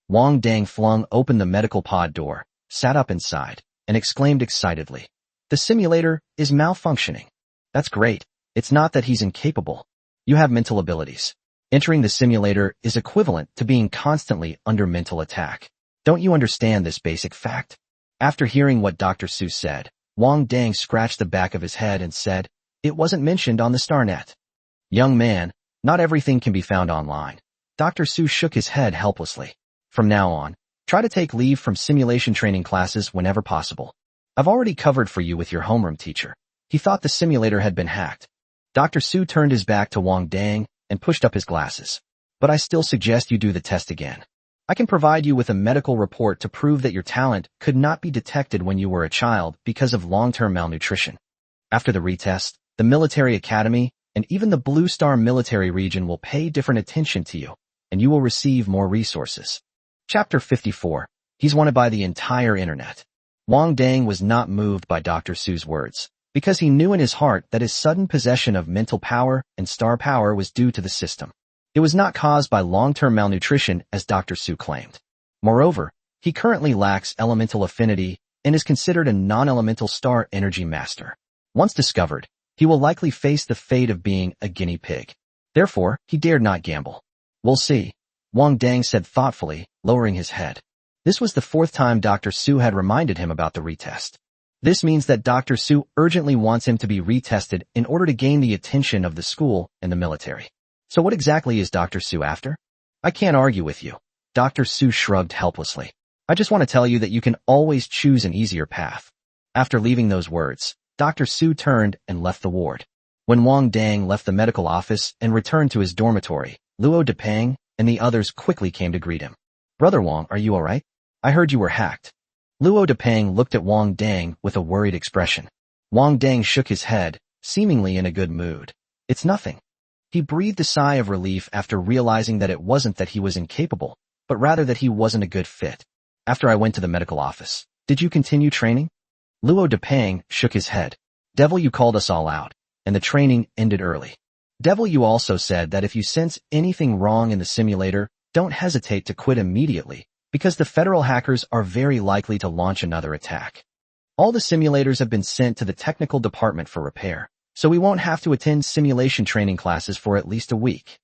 Wang Dang flung open the medical pod door, sat up inside, and exclaimed excitedly. The simulator is malfunctioning. That's great. It's not that he's incapable. You have mental abilities. Entering the simulator is equivalent to being constantly under mental attack. Don't you understand this basic fact? After hearing what Dr. Su said, Wang Dang scratched the back of his head and said, it wasn't mentioned on the StarNet. Young man, not everything can be found online. Dr. Su shook his head helplessly. From now on, try to take leave from simulation training classes whenever possible. I've already covered for you with your homeroom teacher. He thought the simulator had been hacked. Dr. Su turned his back to Wang Dang and pushed up his glasses. But I still suggest you do the test again. I can provide you with a medical report to prove that your talent could not be detected when you were a child because of long-term malnutrition. After the retest, the military academy and even the Blue Star military region will pay different attention to you, and you will receive more resources. Chapter 54. He's wanted by the entire internet. Wang Dang was not moved by Dr. Su's words, because he knew in his heart that his sudden possession of mental power and star power was due to the system. It was not caused by long-term malnutrition as Dr. Su claimed. Moreover, he currently lacks elemental affinity and is considered a non-elemental star energy master. Once discovered, he will likely face the fate of being a guinea pig. Therefore, he dared not gamble. We'll see, Wang Dang said thoughtfully, lowering his head. This was the 4th time Dr. Su had reminded him about the retest. This means that Dr. Su urgently wants him to be retested in order to gain the attention of the school and the military. So what exactly is Dr. Su after? I can't argue with you. Dr. Su shrugged helplessly. I just want to tell you that you can always choose an easier path. After leaving those words, Dr. Su turned and left the ward. When Wang Dang left the medical office and returned to his dormitory, Luo Depeng and the others quickly came to greet him. Brother Wang, are you alright? I heard you were hacked. Luo Depeng looked at Wang Dang with a worried expression. Wang Dang shook his head, seemingly in a good mood. It's nothing. He breathed a sigh of relief after realizing that it wasn't that he was incapable, but rather that he wasn't a good fit. After I went to the medical office, did you continue training? Luo Depeng shook his head. Devil, you called us all out, and the training ended early. Devil, you also said that if you sense anything wrong in the simulator, don't hesitate to quit immediately, because the federal hackers are very likely to launch another attack. All the simulators have been sent to the technical department for repair, so we won't have to attend simulation training classes for at least a week.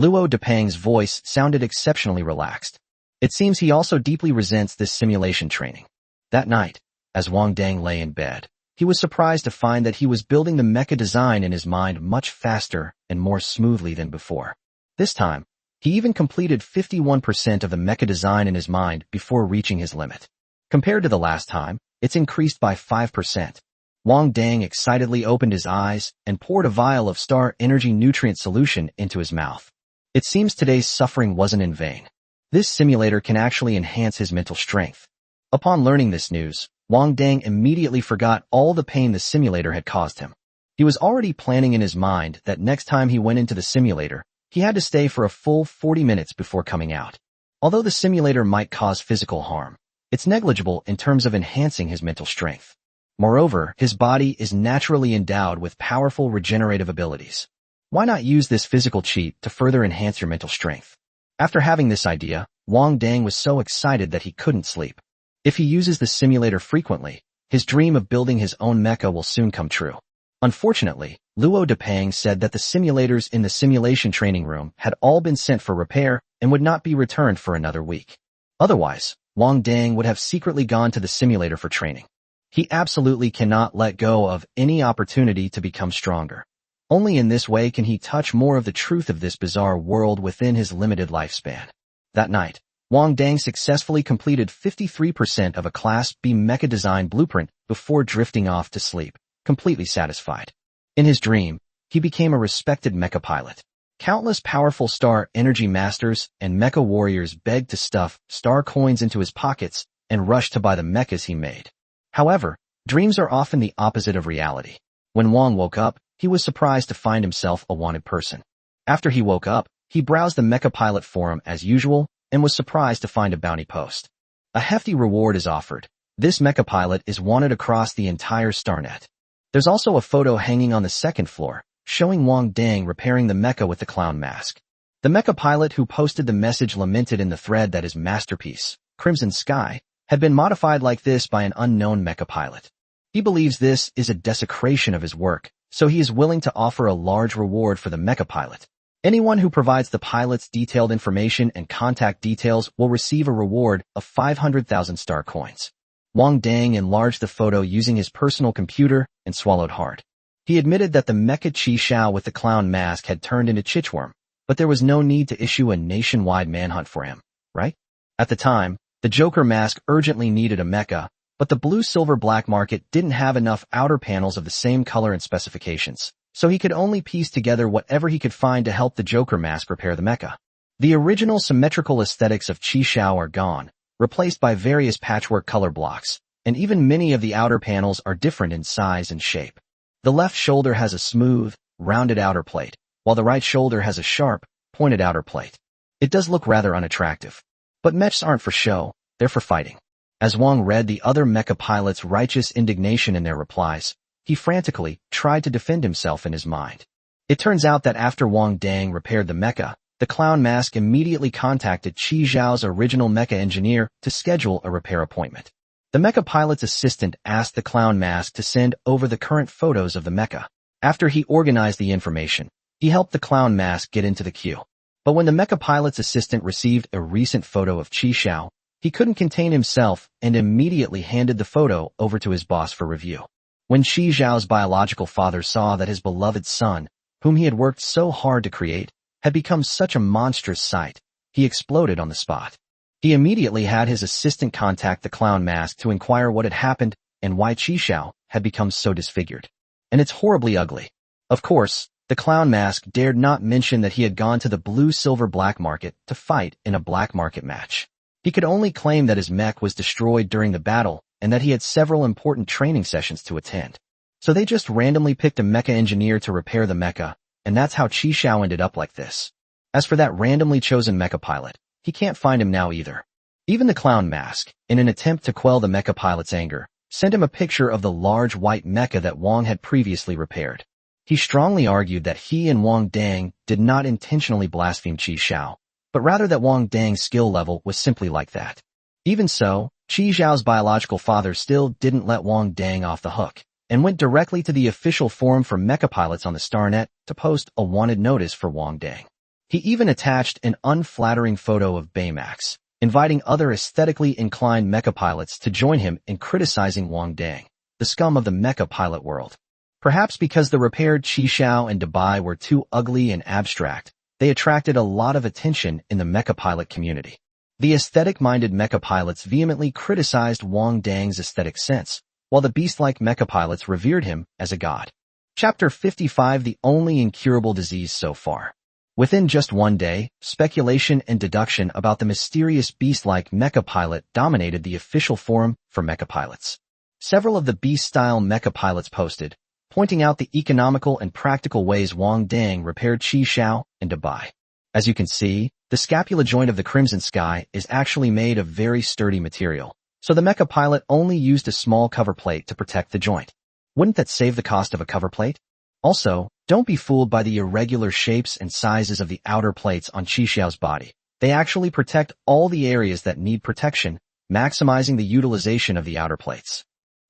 Luo Depeng's voice sounded exceptionally relaxed. It seems he also deeply resents this simulation training. That night, as Wang Dang lay in bed, he was surprised to find that he was building the mecha design in his mind much faster and more smoothly than before. This time, he even completed 51% of the mecha design in his mind before reaching his limit. Compared to the last time, it's increased by 5%. Wang Dang excitedly opened his eyes and poured a vial of Star Energy nutrient solution into his mouth. It seems today's suffering wasn't in vain. This simulator can actually enhance his mental strength. Upon learning this news, Wang Dang immediately forgot all the pain the simulator had caused him. He was already planning in his mind that next time he went into the simulator, he had to stay for a full 40 minutes before coming out. Although the simulator might cause physical harm, it's negligible in terms of enhancing his mental strength. Moreover, his body is naturally endowed with powerful regenerative abilities. Why not use this physical cheat to further enhance your mental strength? After having this idea, Wang Dang was so excited that he couldn't sleep. If he uses the simulator frequently, his dream of building his own mecha will soon come true. Unfortunately, Luo Depang said that the simulators in the simulation training room had all been sent for repair and would not be returned for another week. Otherwise, Wang Dang would have secretly gone to the simulator for training. He absolutely cannot let go of any opportunity to become stronger. Only in this way can he touch more of the truth of this bizarre world within his limited lifespan. That night, Wang Dang successfully completed 53% of a Class B mecha design blueprint before drifting off to sleep, completely satisfied. In his dream, he became a respected mecha pilot. Countless powerful Star Energy masters and mecha warriors begged to stuff star coins into his pockets and rushed to buy the mechas he made. However, dreams are often the opposite of reality. When Wang woke up, he was surprised to find himself a wanted person. After he woke up, he browsed the Mecha Pilot forum as usual and was surprised to find a bounty post. A hefty reward is offered. This Mecha Pilot is wanted across the entire StarNet. There's also a photo hanging on the second floor, showing Wang Dang repairing the mecha with the clown mask. The Mecha Pilot who posted the message lamented in the thread that his masterpiece, Crimson Sky, had been modified like this by an unknown Mecha Pilot. He believes this is a desecration of his work, so he is willing to offer a large reward for the Mecha Pilot. Anyone who provides the pilot's detailed information and contact details will receive a reward of 500,000 star coins. Wang Dang enlarged the photo using his personal computer and swallowed hard. He admitted that the Mecha Chi Xiao with the clown mask had turned into Chichworm, but there was no need to issue a nationwide manhunt for him, right? At the time, the Joker mask urgently needed a mecha, but the blue-silver black market didn't have enough outer panels of the same color and specifications, so he could only piece together whatever he could find to help the Joker mask repair the mecha. The original symmetrical aesthetics of Chi Xiao are gone, replaced by various patchwork color blocks, and even many of the outer panels are different in size and shape. The left shoulder has a smooth, rounded outer plate, while the right shoulder has a sharp, pointed outer plate. It does look rather unattractive. But mechs aren't for show, they're for fighting. As Wang read the other mecha pilots' righteous indignation in their replies, he frantically tried to defend himself in his mind. It turns out that after Wang Dang repaired the mecha, the clown mask immediately contacted Chi Zhao's original mecha engineer to schedule a repair appointment. The mecha pilot's assistant asked the clown mask to send over the current photos of the mecha. After he organized the information, he helped the clown mask get into the queue. But when the mecha pilot's assistant received a recent photo of Chi Xiao, he couldn't contain himself and immediately handed the photo over to his boss for review. When Chi Zhao's biological father saw that his beloved son, whom he had worked so hard to create, had become such a monstrous sight, he exploded on the spot. He immediately had his assistant contact the clown mask to inquire what had happened and why Chi Xiao had become so disfigured. And it's horribly ugly. Of course, the clown mask dared not mention that he had gone to the blue-silver black market to fight in a black market match. He could only claim that his mech was destroyed during the battle and that he had several important training sessions to attend. So they just randomly picked a mecha engineer to repair the mecha, and that's how Chi Xiao ended up like this. As for that randomly chosen mecha pilot, he can't find him now either. Even the clown mask, in an attempt to quell the mecha pilot's anger, sent him a picture of the large white mecha that Wang had previously repaired. He strongly argued that he and Wang Dang did not intentionally blaspheme Chi Xiao, but rather that Wang Dang's skill level was simply like that. Even so, Chi Xiao's biological father still didn't let Wang Dang off the hook, and went directly to the official forum for mecha pilots on the StarNet to post a wanted notice for Wang Dang. He even attached an unflattering photo of Baymax, inviting other aesthetically inclined mecha pilots to join him in criticizing Wang Dang, the scum of the mecha pilot world. Perhaps because the repaired Chi Xiao and Dubai were too ugly and abstract, they attracted a lot of attention in the mecha pilot community. The aesthetic-minded mecha pilots vehemently criticized Wang Dang's aesthetic sense, while the beast-like mecha pilots revered him as a god. Chapter 55: The Only Incurable Disease So Far. Within just one day, speculation and deduction about the mysterious beast-like mecha pilot dominated the official forum for mecha pilots. Several of the beast-style mecha pilots posted, pointing out the economical and practical ways Wang Dang repaired Qi Xiao and Dubai. As you can see, the scapula joint of the Crimson Sky is actually made of very sturdy material, so the mecha pilot only used a small cover plate to protect the joint. Wouldn't that save the cost of a cover plate? Also, don't be fooled by the irregular shapes and sizes of the outer plates on Qi Xiao's body. They actually protect all the areas that need protection, maximizing the utilization of the outer plates.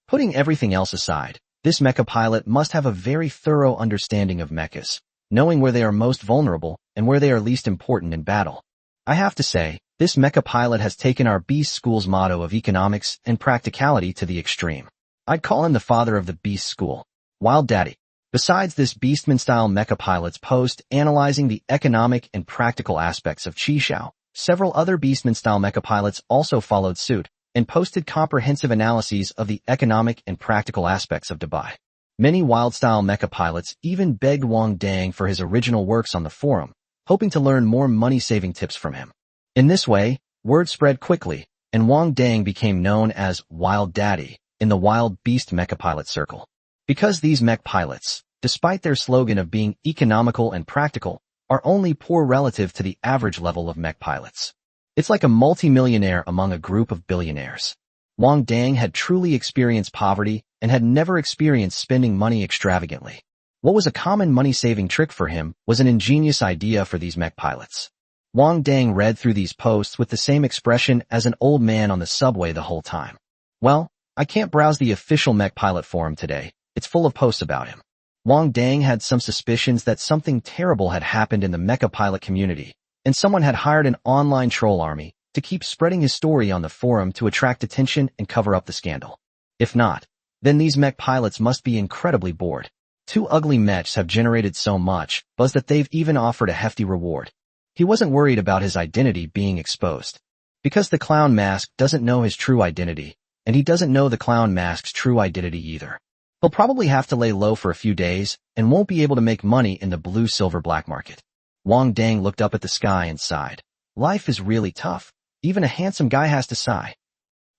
Putting everything else aside, this mecha pilot must have a very thorough understanding of mechas, knowing where they are most vulnerable and where they are least important in battle. I have to say, this mecha pilot has taken our Beast School's motto of economics and practicality to the extreme. I'd call him the father of the Beast School. Wild Daddy. Besides this Beastman-style mecha pilot's post analyzing the economic and practical aspects of Qi Xiao, several other Beastman-style mecha pilots also followed suit and posted comprehensive analyses of the economic and practical aspects of Dubai. Many wild-style mecha pilots even begged Wang Dang for his original works on the forum, hoping to learn more money-saving tips from him. In this way, word spread quickly, and Wang Dang became known as Wild Daddy in the Wild Beast mecha pilot circle. Because these mech pilots, despite their slogan of being economical and practical, are only poor relative to the average level of mech pilots. It's like a multi-millionaire among a group of billionaires. Wang Dang had truly experienced poverty and had never experienced spending money extravagantly. What was a common money-saving trick for him was an ingenious idea for these mech pilots. Wang Dang read through these posts with the same expression as an old man on the subway the whole time. Well, I can't browse the official mech pilot forum today. It's full of posts about him. Wang Dang had some suspicions that something terrible had happened in the mecha pilot community, and someone had hired an online troll army to keep spreading his story on the forum to attract attention and cover up the scandal. If not, then these mech pilots must be incredibly bored. Two ugly mechs have generated so much buzz that they've even offered a hefty reward. He wasn't worried about his identity being exposed. Because the clown mask doesn't know his true identity, and he doesn't know the clown mask's true identity either. He'll probably have to lay low for a few days and won't be able to make money in the blue-silver black market. Wang Dang looked up at the sky and sighed. Life is really tough. Even a handsome guy has to sigh.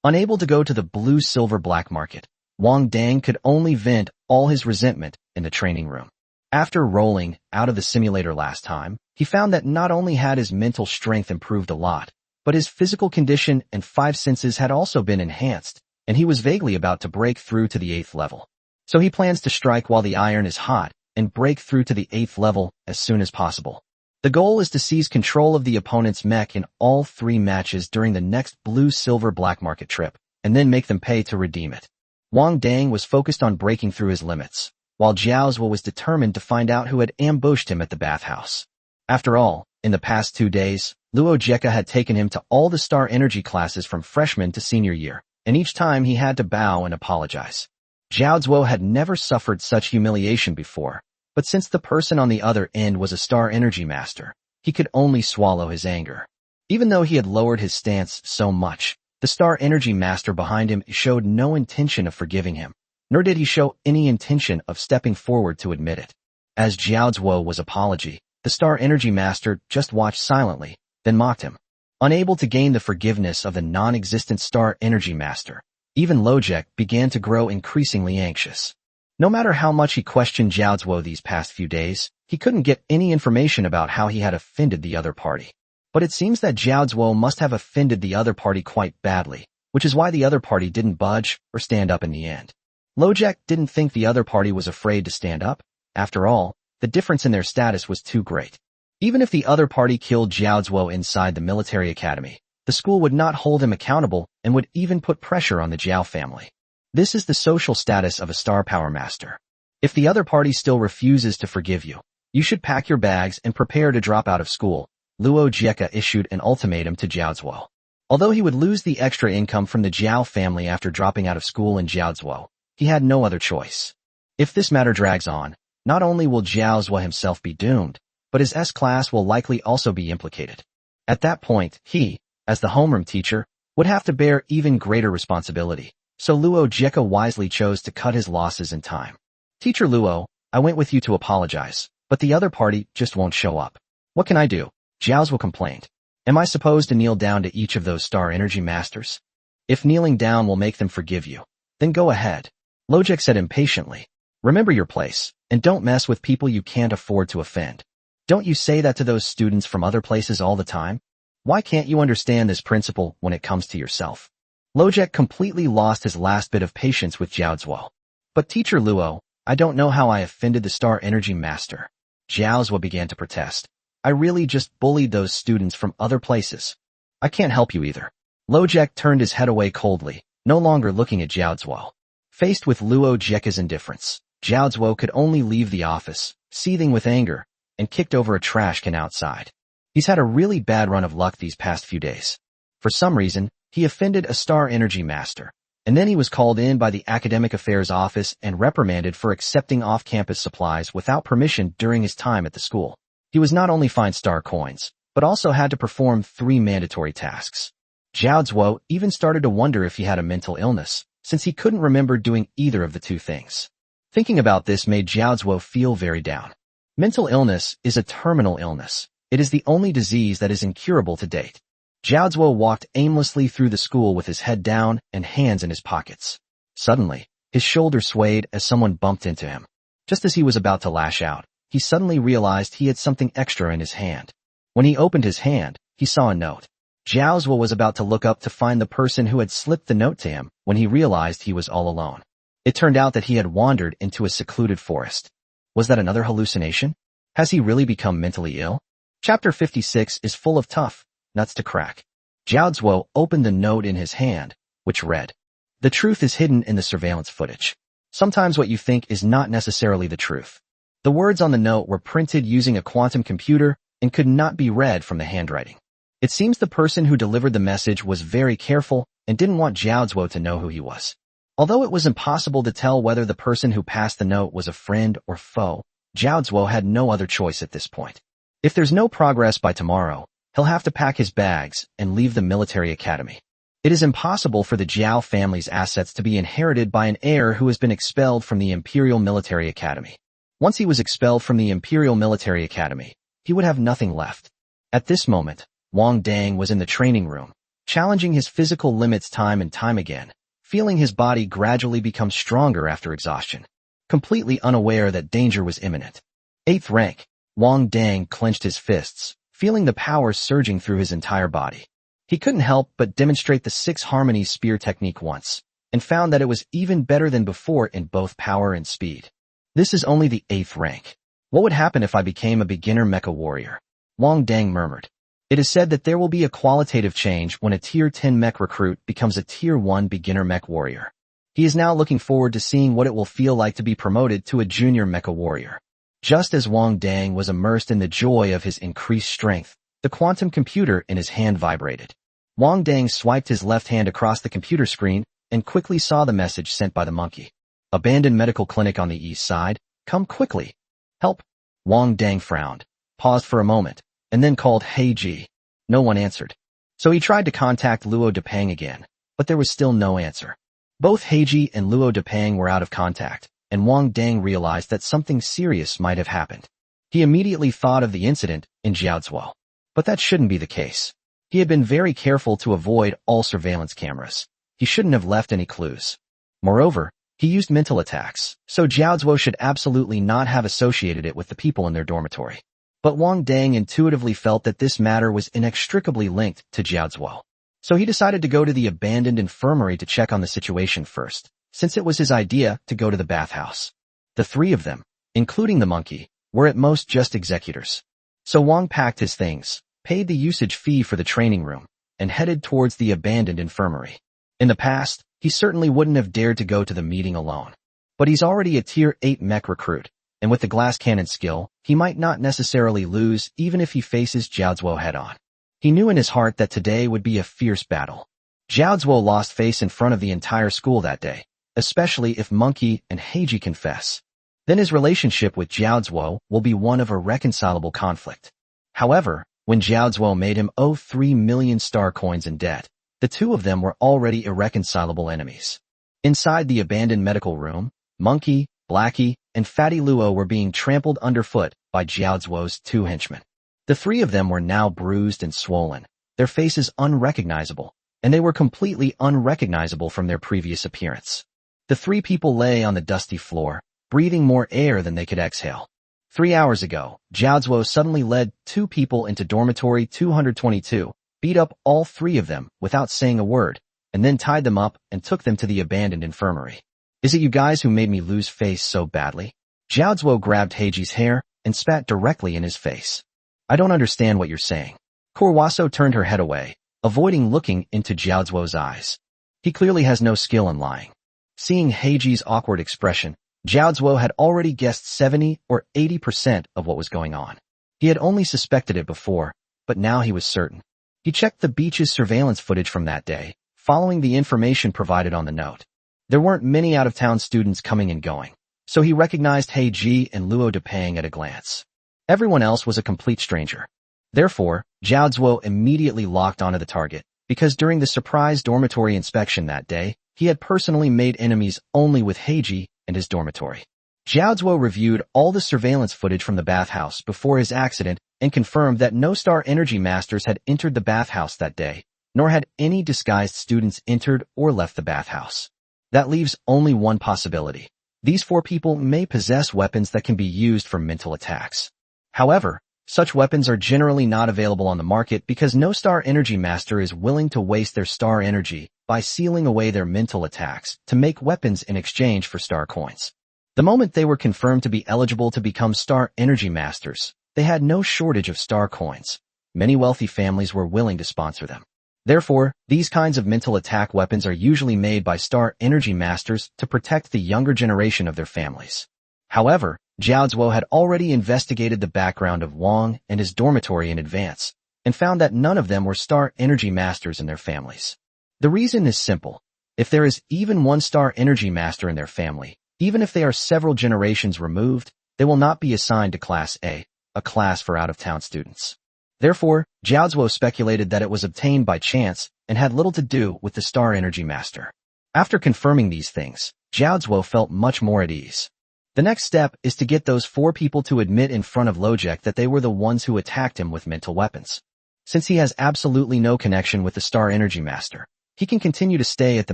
Unable to go to the blue-silver black market, Wang Dang could only vent all his resentment in the training room. After rolling out of the simulator last time, he found that not only had his mental strength improved a lot, but his physical condition and 5 senses had also been enhanced, and he was vaguely about to break through to the 8th level. So he plans to strike while the iron is hot and break through to the 8th level as soon as possible. The goal is to seize control of the opponent's mech in all 3 matches during the next blue-silver black market trip, and then make them pay to redeem it. Wang Dang was focused on breaking through his limits, while Jiao Zuo was determined to find out who had ambushed him at the bathhouse. After all, in the past 2 days, Luo Jieka had taken him to all the star energy classes from freshman to senior year, and each time he had to bow and apologize. Jiao Zuo had never suffered such humiliation before, but since the person on the other end was a star energy master, he could only swallow his anger. Even though he had lowered his stance so much, the star energy master behind him showed no intention of forgiving him, nor did he show any intention of stepping forward to admit it. As Jiao Zuo was apology, the star energy master just watched silently, then mocked him. Unable to gain the forgiveness of the non-existent star energy master, even Lojek began to grow increasingly anxious. No matter how much he questioned Jiao Zuo these past few days, he couldn't get any information about how he had offended the other party. But it seems that Jiao Zuo must have offended the other party quite badly, which is why the other party didn't budge or stand up in the end. Lojek didn't think the other party was afraid to stand up. After all, the difference in their status was too great. Even if the other party killed Jiao Zuo inside the military academy, the school would not hold him accountable and would even put pressure on the Jiao family. This is the social status of a star power master. If the other party still refuses to forgive you, you should pack your bags and prepare to drop out of school. Luo Jieka issued an ultimatum to Jiao Zuo. Although he would lose the extra income from the Jiao family after dropping out of school in Jiao Zuo, he had no other choice. If this matter drags on, not only will Jiao Zuo himself be doomed, but his S-class will likely also be implicated. At that point, he, as the homeroom teacher, would have to bear even greater responsibility, so Luo Jieka wisely chose to cut his losses in time. Teacher Luo, I went with you to apologize, but the other party just won't show up. What can I do? Jiaozuo complained. Am I supposed to kneel down to each of those star energy masters? If kneeling down will make them forgive you, then go ahead. Lojek said impatiently. Remember your place, and don't mess with people you can't afford to offend. Don't you say that to those students from other places all the time? Why can't you understand this principle when it comes to yourself? Lojek completely lost his last bit of patience with Jiaozuo. But Teacher Luo, I don't know how I offended the Star Energy Master. Jiaozuo began to protest. I really just bullied those students from other places. I can't help you either. Lojek turned his head away coldly, no longer looking at Jiaozuo. Faced with Luo Jieka's indifference, Jiaozuo could only leave the office, seething with anger, and kicked over a trash can outside. He's had a really bad run of luck these past few days. For some reason, he offended a Star Energy Master, and then he was called in by the Academic Affairs Office and reprimanded for accepting off-campus supplies without permission during his time at the school. He was not only fined star coins, but also had to perform 3 mandatory tasks. Jiaozuo even started to wonder if he had a mental illness, since he couldn't remember doing either of the 2 things. Thinking about this made Jiaozuo feel very down. Mental illness is a terminal illness. It is the only disease that is incurable to date. Jiaozuo walked aimlessly through the school with his head down and hands in his pockets. Suddenly, his shoulder swayed as someone bumped into him. Just as he was about to lash out, he suddenly realized he had something extra in his hand. When he opened his hand, he saw a note. Jiaozuo was about to look up to find the person who had slipped the note to him when he realized he was all alone. It turned out that he had wandered into a secluded forest. Was that another hallucination? Has he really become mentally ill? Chapter 56 is full of tough nuts to crack. Jiaozuo opened the note in his hand, which read, "The truth is hidden in the surveillance footage. Sometimes what you think is not necessarily the truth." The words on the note were printed using a quantum computer and could not be read from the handwriting. It seems the person who delivered the message was very careful and didn't want Jiaozuo to know who he was. Although it was impossible to tell whether the person who passed the note was a friend or foe, Jiaozuo had no other choice at this point. If there's no progress by tomorrow, he'll have to pack his bags and leave the military academy. It is impossible for the Jiao family's assets to be inherited by an heir who has been expelled from the Imperial Military Academy. Once he was expelled from the Imperial Military Academy, he would have nothing left. At this moment, Wang Dang was in the training room, challenging his physical limits time and time again, feeling his body gradually become stronger after exhaustion, completely unaware that danger was imminent. 8th rank, Wang Dang clenched his fists, feeling the power surging through his entire body. He couldn't help but demonstrate the 6 Harmony Spear technique once, and found that it was even better than before in both power and speed. This is only the 8th rank. What would happen if I became a beginner mecha warrior? Wang Dang murmured. It is said that there will be a qualitative change when a Tier 10 mech recruit becomes a Tier 1 beginner mech warrior. He is now looking forward to seeing what it will feel like to be promoted to a junior mecha warrior. Just as Wang Dang was immersed in the joy of his increased strength, the quantum computer in his hand vibrated. Wang Dang swiped his left hand across the computer screen and quickly saw the message sent by the monkey. Abandoned medical clinic on the east side. Come quickly. Help. Wang Dang frowned, paused for a moment, and then called Heiji. No one answered. So he tried to contact Luo Depang again, but there was still no answer. Both Heiji and Luo Depang were out of contact, and Wang Dang realized that something serious might have happened. He immediately thought of the incident in Jiaozuo. But that shouldn't be the case. He had been very careful to avoid all surveillance cameras. He shouldn't have left any clues. Moreover, he used mental attacks, so Jiaozuo should absolutely not have associated it with the people in their dormitory. But Wang Dang intuitively felt that this matter was inextricably linked to Jiaozuo. So he decided to go to the abandoned infirmary to check on the situation first, since it was his idea to go to the bathhouse. The 3 of them, including the monkey, were at most just executors. So Wang packed his things, paid the usage fee for the training room, and headed towards the abandoned infirmary. In the past, he certainly wouldn't have dared to go to the meeting alone. But he's already a Tier 8 mech recruit, and with the glass cannon skill, he might not necessarily lose even if he faces Jiaozuo head-on. He knew in his heart that today would be a fierce battle. Jiaozuo lost face in front of the entire school that day, especially if Monkey and Heiji confess. Then his relationship with Jiaozuo will be one of irreconcilable conflict. However, When Jiao Zuo made him owe 3 million star coins in debt, the two of them were already irreconcilable enemies. Inside the abandoned medical room, Monkey, Blackie, and Fatty Luo were being trampled underfoot by Jiao Zuo's two henchmen. The three of them were now bruised and swollen, their faces unrecognizable, and they were completely unrecognizable from their previous appearance. The three people lay on the dusty floor, breathing more air than they could exhale. 3 hours ago, Jiao Zuo suddenly led two people into dormitory 222, beat up all three of them without saying a word, and then tied them up and took them to the abandoned infirmary. Is it you guys who made me lose face so badly? Jiao Zuo grabbed Heiji's hair and spat directly in his face. I don't understand what you're saying. Korwaso turned her head away, avoiding looking into Jiao Zuo's eyes. He clearly has no skill in lying. Seeing Heiji's awkward expression, Jiao Zuo had already guessed 70 or 80% of what was going on. He had only suspected it before, but now he was certain. He checked the beach's surveillance footage from that day, following the information provided on the note. There weren't many out-of-town students coming and going, so he recognized Heiji and Luo Depang at a glance. Everyone else was a complete stranger. Therefore, Jiao Zuo immediately locked onto the target, because during the surprise dormitory inspection that day, he had personally made enemies only with Heiji and his dormitory. Jiao Zuo reviewed all the surveillance footage from the bathhouse before his accident and confirmed that no Star Energy Masters had entered the bathhouse that day, nor had any disguised students entered or left the bathhouse. That leaves only one possibility. These four people may possess weapons that can be used for mental attacks. However, such weapons are generally not available on the market because no Star Energy Master is willing to waste their star energy by sealing away their mental attacks to make weapons in exchange for star coins. The moment they were confirmed to be eligible to become Star Energy Masters, they had no shortage of star coins. Many wealthy families were willing to sponsor them. Therefore, these kinds of mental attack weapons are usually made by Star Energy Masters to protect the younger generation of their families. However, Jiao Zuo had already investigated the background of Wang and his dormitory in advance, and found that none of them were Star Energy Masters in their families. The reason is simple. If there is even one Star Energy Master in their family, even if they are several generations removed, they will not be assigned to Class A class for out-of-town students. Therefore, Jiao Zuo speculated that it was obtained by chance and had little to do with the Star Energy Master. After confirming these things, Jiao Zuo felt much more at ease. The next step is to get those four people to admit in front of Lojek that they were the ones who attacked him with mental weapons. Since he has absolutely no connection with the Star Energy Master, he can continue to stay at the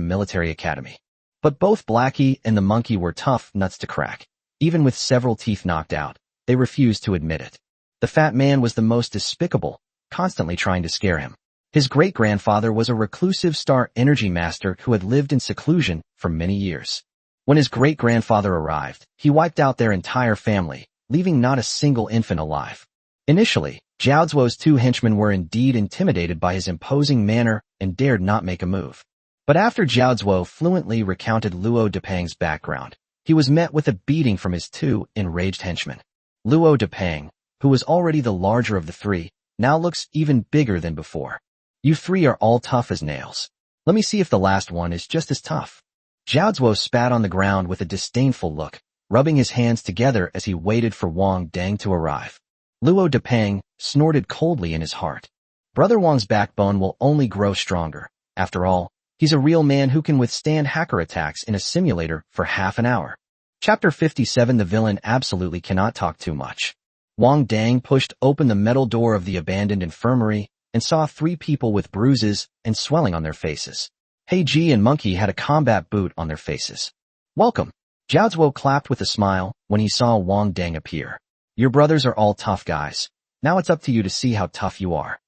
military academy. But both Blackie and the monkey were tough nuts to crack. Even with several teeth knocked out, they refused to admit it. The fat man was the most despicable, constantly trying to scare him. His great-grandfather was a reclusive Star Energy Master who had lived in seclusion for many years. When his great-grandfather arrived, he wiped out their entire family, leaving not a single infant alive. Initially, Jiao Zuo's two henchmen were indeed intimidated by his imposing manner and dared not make a move. But after Jiao Zuo fluently recounted Luo Depang's background, he was met with a beating from his two enraged henchmen. Luo Depang, who was already the larger of the three, now looks even bigger than before. You three are all tough as nails. Let me see if the last one is just as tough. Jiao Zuo spat on the ground with a disdainful look, rubbing his hands together as he waited for Wang Dang to arrive. Luo Depang snorted coldly in his heart. Brother Wang's backbone will only grow stronger. After all, he's a real man who can withstand hacker attacks in a simulator for half an hour. Chapter 57. The villain absolutely cannot talk too much. Wang Dang pushed open the metal door of the abandoned infirmary and saw three people with bruises and swelling on their faces. Heiji and Monkey had a combat boot on their faces. Welcome. Jiao Zuo clapped with a smile when he saw Wang Dang appear. Your brothers are all tough guys. Now it's up to you to see how tough you are.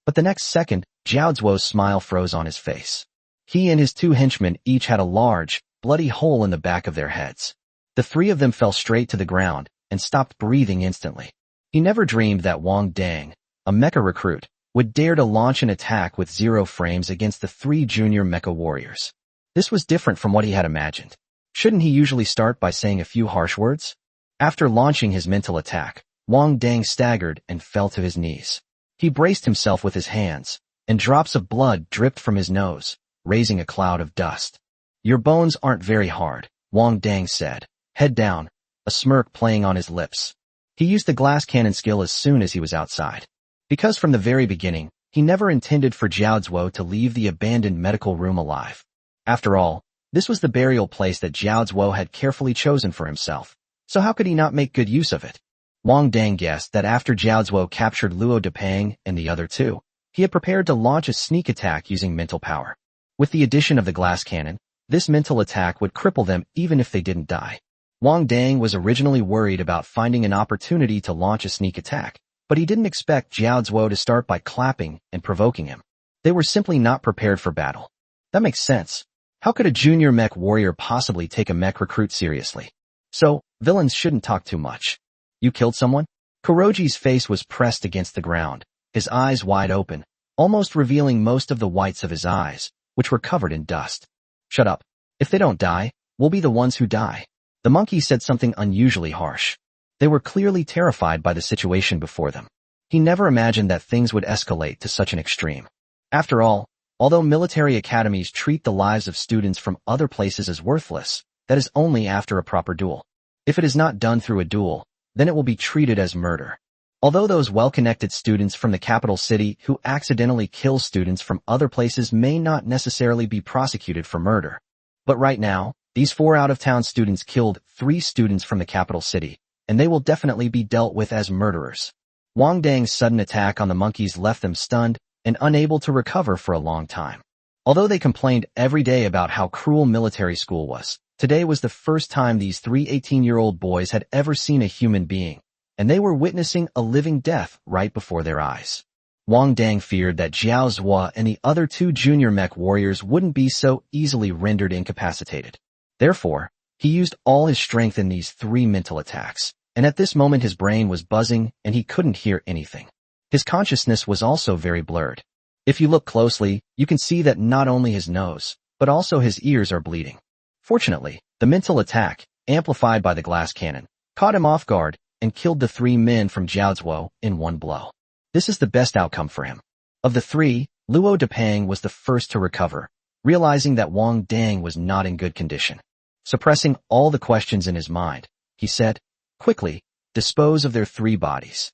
But the next second, Jiao Zuo's smile froze on his face. He and his two henchmen each had a large, bloody hole in the back of their heads. The three of them fell straight to the ground and stopped breathing instantly. He never dreamed that Wang Dang, a mecha recruit, would dare to launch an attack with 0 frames against the 3 junior mecha warriors. This was different from what he had imagined. Shouldn't he usually start by saying a few harsh words? After launching his mental attack, Wang Dang staggered and fell to his knees. He braced himself with his hands, and drops of blood dripped from his nose, raising a cloud of dust. Your bones aren't very hard, Wang Dang said, head down, a smirk playing on his lips. He used the glass cannon skill as soon as he was outside. Because from the very beginning, he never intended for Jiao Zuo to leave the abandoned medical room alive. After all, this was the burial place that Jiao Zuo had carefully chosen for himself, so how could he not make good use of it? Wang Dang guessed that after Jiao Zuo captured Luo Depeng and the other two, he had prepared to launch a sneak attack using mental power. With the addition of the glass cannon, this mental attack would cripple them even if they didn't die. Wang Dang was originally worried about finding an opportunity to launch a sneak attack, but he didn't expect Jiao Zuo to start by clapping and provoking him. They were simply not prepared for battle. That makes sense. How could a junior mech warrior possibly take a mech recruit seriously? So, villains shouldn't talk too much. You killed someone? Kuroji's face was pressed against the ground, his eyes wide open, almost revealing most of the whites of his eyes, which were covered in dust. Shut up. If they don't die, we'll be the ones who die. The monkey said something unusually harsh. They were clearly terrified by the situation before them. He never imagined that things would escalate to such an extreme. After all, although military academies treat the lives of students from other places as worthless, that is only after a proper duel. If it is not done through a duel, then it will be treated as murder. Although those well-connected students from the capital city who accidentally kill students from other places may not necessarily be prosecuted for murder. But right now, these 4 out-of-town students killed 3 students from the capital city, and they will definitely be dealt with as murderers. Wang Dang's sudden attack on the monkeys left them stunned and unable to recover for a long time. Although they complained every day about how cruel military school was, today was the first time these 3 18-year-old boys had ever seen a human being, and they were witnessing a living death right before their eyes. Wang Dang feared that Jiao Zuo and the other 2 junior mech warriors wouldn't be so easily rendered incapacitated. Therefore, he used all his strength in these 3 mental attacks, and at this moment his brain was buzzing and he couldn't hear anything. His consciousness was also very blurred. If you look closely, you can see that not only his nose, but also his ears are bleeding. Fortunately, the mental attack, amplified by the glass cannon, caught him off guard and killed the 3 men from Jiao Zuo in one blow. This is the best outcome for him. Of the 3, Luo Depeng was the first to recover, realizing that Wang Dang was not in good condition. Suppressing all the questions in his mind, he said, "Quickly, dispose of their 3 bodies."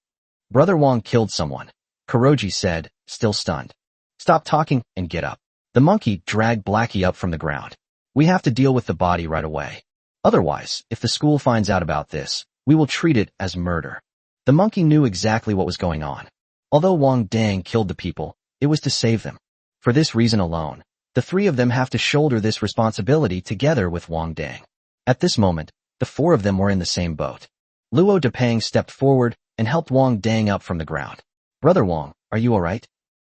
Brother Wang killed someone, Kuroji said, still stunned. "Stop talking and get up." The monkey dragged Blackie up from the ground. "We have to deal with the body right away. Otherwise, if the school finds out about this, we will treat it as murder." The monkey knew exactly what was going on. Although Wang Dang killed the people, it was to save them. For this reason alone, the 3 of them have to shoulder this responsibility together with Wang Dang. At this moment, the 4 of them were in the same boat. Luo Depeng stepped forward and helped Wang Dang up from the ground. "Brother Wang, are you alright?"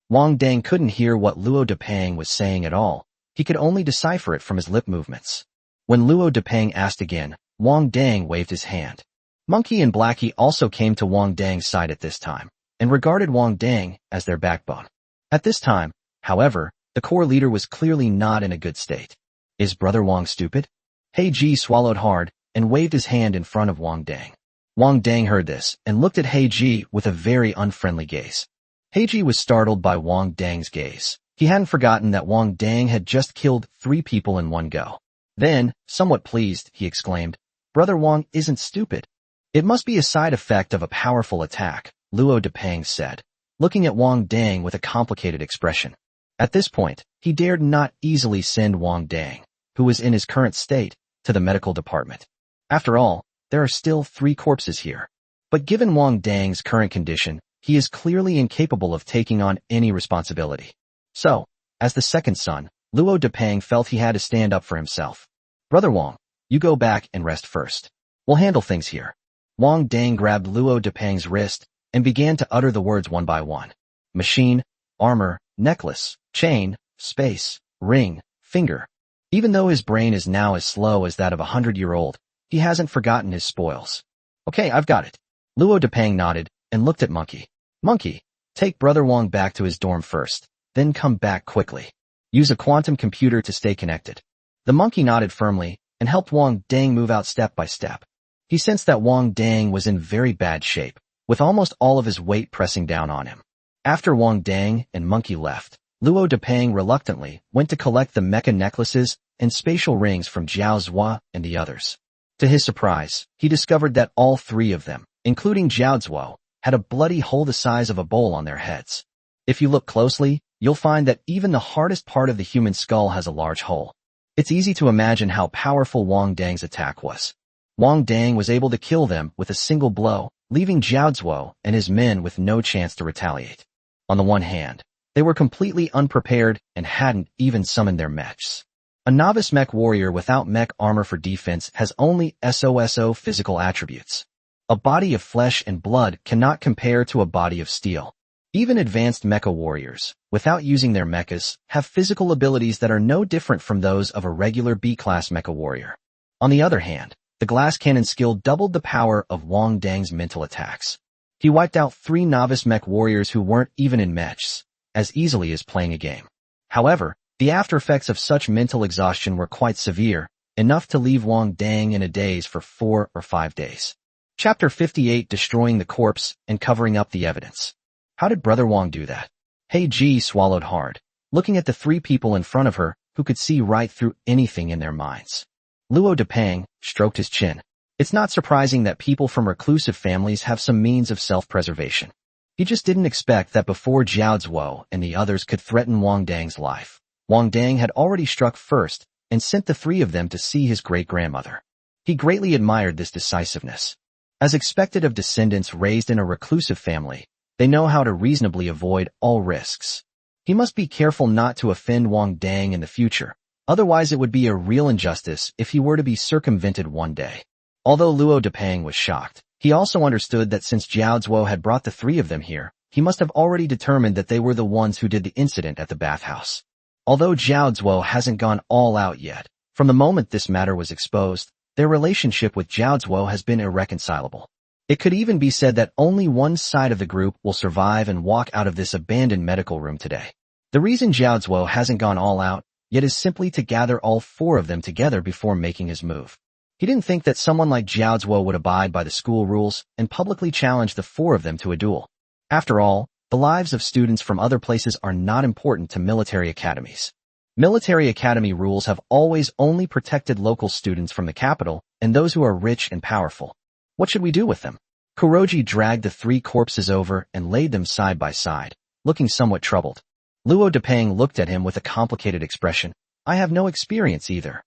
Wang Dang couldn't hear what Luo Depeng was saying at all. He could only decipher it from his lip movements. When Luo Depeng asked again, Wang Dang waved his hand. Monkey and Blackie also came to Wang Dang's side at this time, and regarded Wang Dang as their backbone. At this time, however, the core leader was clearly not in a good state. Is Brother Wang stupid? Heiji swallowed hard and waved his hand in front of Wang Dang. Wang Dang heard this and looked at Heiji with a very unfriendly gaze. Heiji was startled by Wang Dang's gaze. He hadn't forgotten that Wang Dang had just killed 3 people in one go. Then, somewhat pleased, he exclaimed, "Brother Wang isn't stupid." "It must be a side effect of a powerful attack," Luo Depeng said, looking at Wang Dang with a complicated expression. At this point, he dared not easily send Wang Dang, who was in his current state, to the medical department. After all, there are still 3 corpses here. But given Wang Dang's current condition, he is clearly incapable of taking on any responsibility. So, as the second son, Luo Depeng felt he had to stand up for himself. "Brother Wang, you go back and rest first. We'll handle things here." Wang Dang grabbed Luo Depeng's wrist and began to utter the words one by one. Machine, armor, necklace, chain, space, ring, finger. Even though his brain is now as slow as that of a 100-year-old, he hasn't forgotten his spoils. "Okay, I've got it." Luo Depeng nodded and looked at Monkey. "Monkey, take Brother Wang back to his dorm first, then come back quickly. Use a quantum computer to stay connected." The monkey nodded firmly and helped Wang Dang move out step by step. He sensed that Wang Dang was in very bad shape, with almost all of his weight pressing down on him. After Wang Dang and Monkey left, Luo Depeng reluctantly went to collect the mecha necklaces and spatial rings from Jiao Zuo and the others. To his surprise, he discovered that all 3 of them, including Jiao Zuo, had a bloody hole the size of a bowl on their heads. If you look closely, you'll find that even the hardest part of the human skull has a large hole. It's easy to imagine how powerful Wang Dang's attack was. Wang Dang was able to kill them with a single blow, leaving Zhao Zuo and his men with no chance to retaliate. On the one hand, they were completely unprepared and hadn't even summoned their mechs. A novice mech warrior without mech armor for defense has only SOSO physical attributes. A body of flesh and blood cannot compare to a body of steel. Even advanced mecha warriors, without using their mechas, have physical abilities that are no different from those of a regular B-class mecha warrior. On the other hand, the glass cannon skill doubled the power of Wang Dang's mental attacks. He wiped out 3 novice mech warriors who weren't even in mechs, as easily as playing a game. However, the after effects of such mental exhaustion were quite severe, enough to leave Wang Dang in a daze for 4 or 5 days. Chapter 58: Destroying the Corpse and Covering Up the Evidence. How did Brother Wang do that? Hei Ji swallowed hard, looking at the 3 people in front of her who could see right through anything in their minds. Luo Depeng stroked his chin. It's not surprising that people from reclusive families have some means of self-preservation. He just didn't expect that before Zhao Zuo and the others could threaten Wang Dang's life, Wang Dang had already struck first and sent the 3 of them to see his great-grandmother. He greatly admired this decisiveness. As expected of descendants raised in a reclusive family, they know how to reasonably avoid all risks. He must be careful not to offend Wang Dang in the future, otherwise it would be a real injustice if he were to be circumvented one day. Although Luo Depeng was shocked, he also understood that since Zhao Zuo had brought the 3 of them here, he must have already determined that they were the ones who did the incident at the bathhouse. Although Zhao Zuo hasn't gone all out yet, from the moment this matter was exposed, their relationship with Zhao Zuo has been irreconcilable. It could even be said that only one side of the group will survive and walk out of this abandoned medical room today. The reason Zhao Zuo hasn't gone all out yet is simply to gather all 4 of them together before making his move. He didn't think that someone like Zhao Zuo would abide by the school rules and publicly challenge the 4 of them to a duel. After all, the lives of students from other places are not important to military academies. Military academy rules have always only protected local students from the capital and those who are rich and powerful. What should we do with them? Kuroji dragged the 3 corpses over and laid them side by side, looking somewhat troubled. Luo Depeng looked at him with a complicated expression. I have no experience either.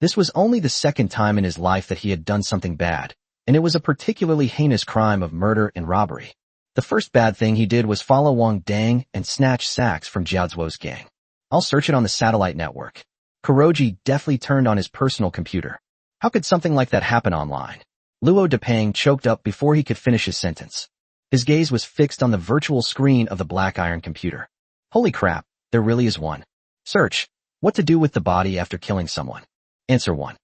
This was only the 2nd time in his life that he had done something bad, and it was a particularly heinous crime of murder and robbery. The first bad thing he did was follow Wang Dang and snatch sacks from Zhao Zuo's gang. I'll search it on the satellite network. Kuroji deftly turned on his personal computer. How could something like that happen online? Luo Depeng choked up before he could finish his sentence. His gaze was fixed on the virtual screen of the black iron computer. Holy crap, there really is one. Search. What to do with the body after killing someone. Answer 1.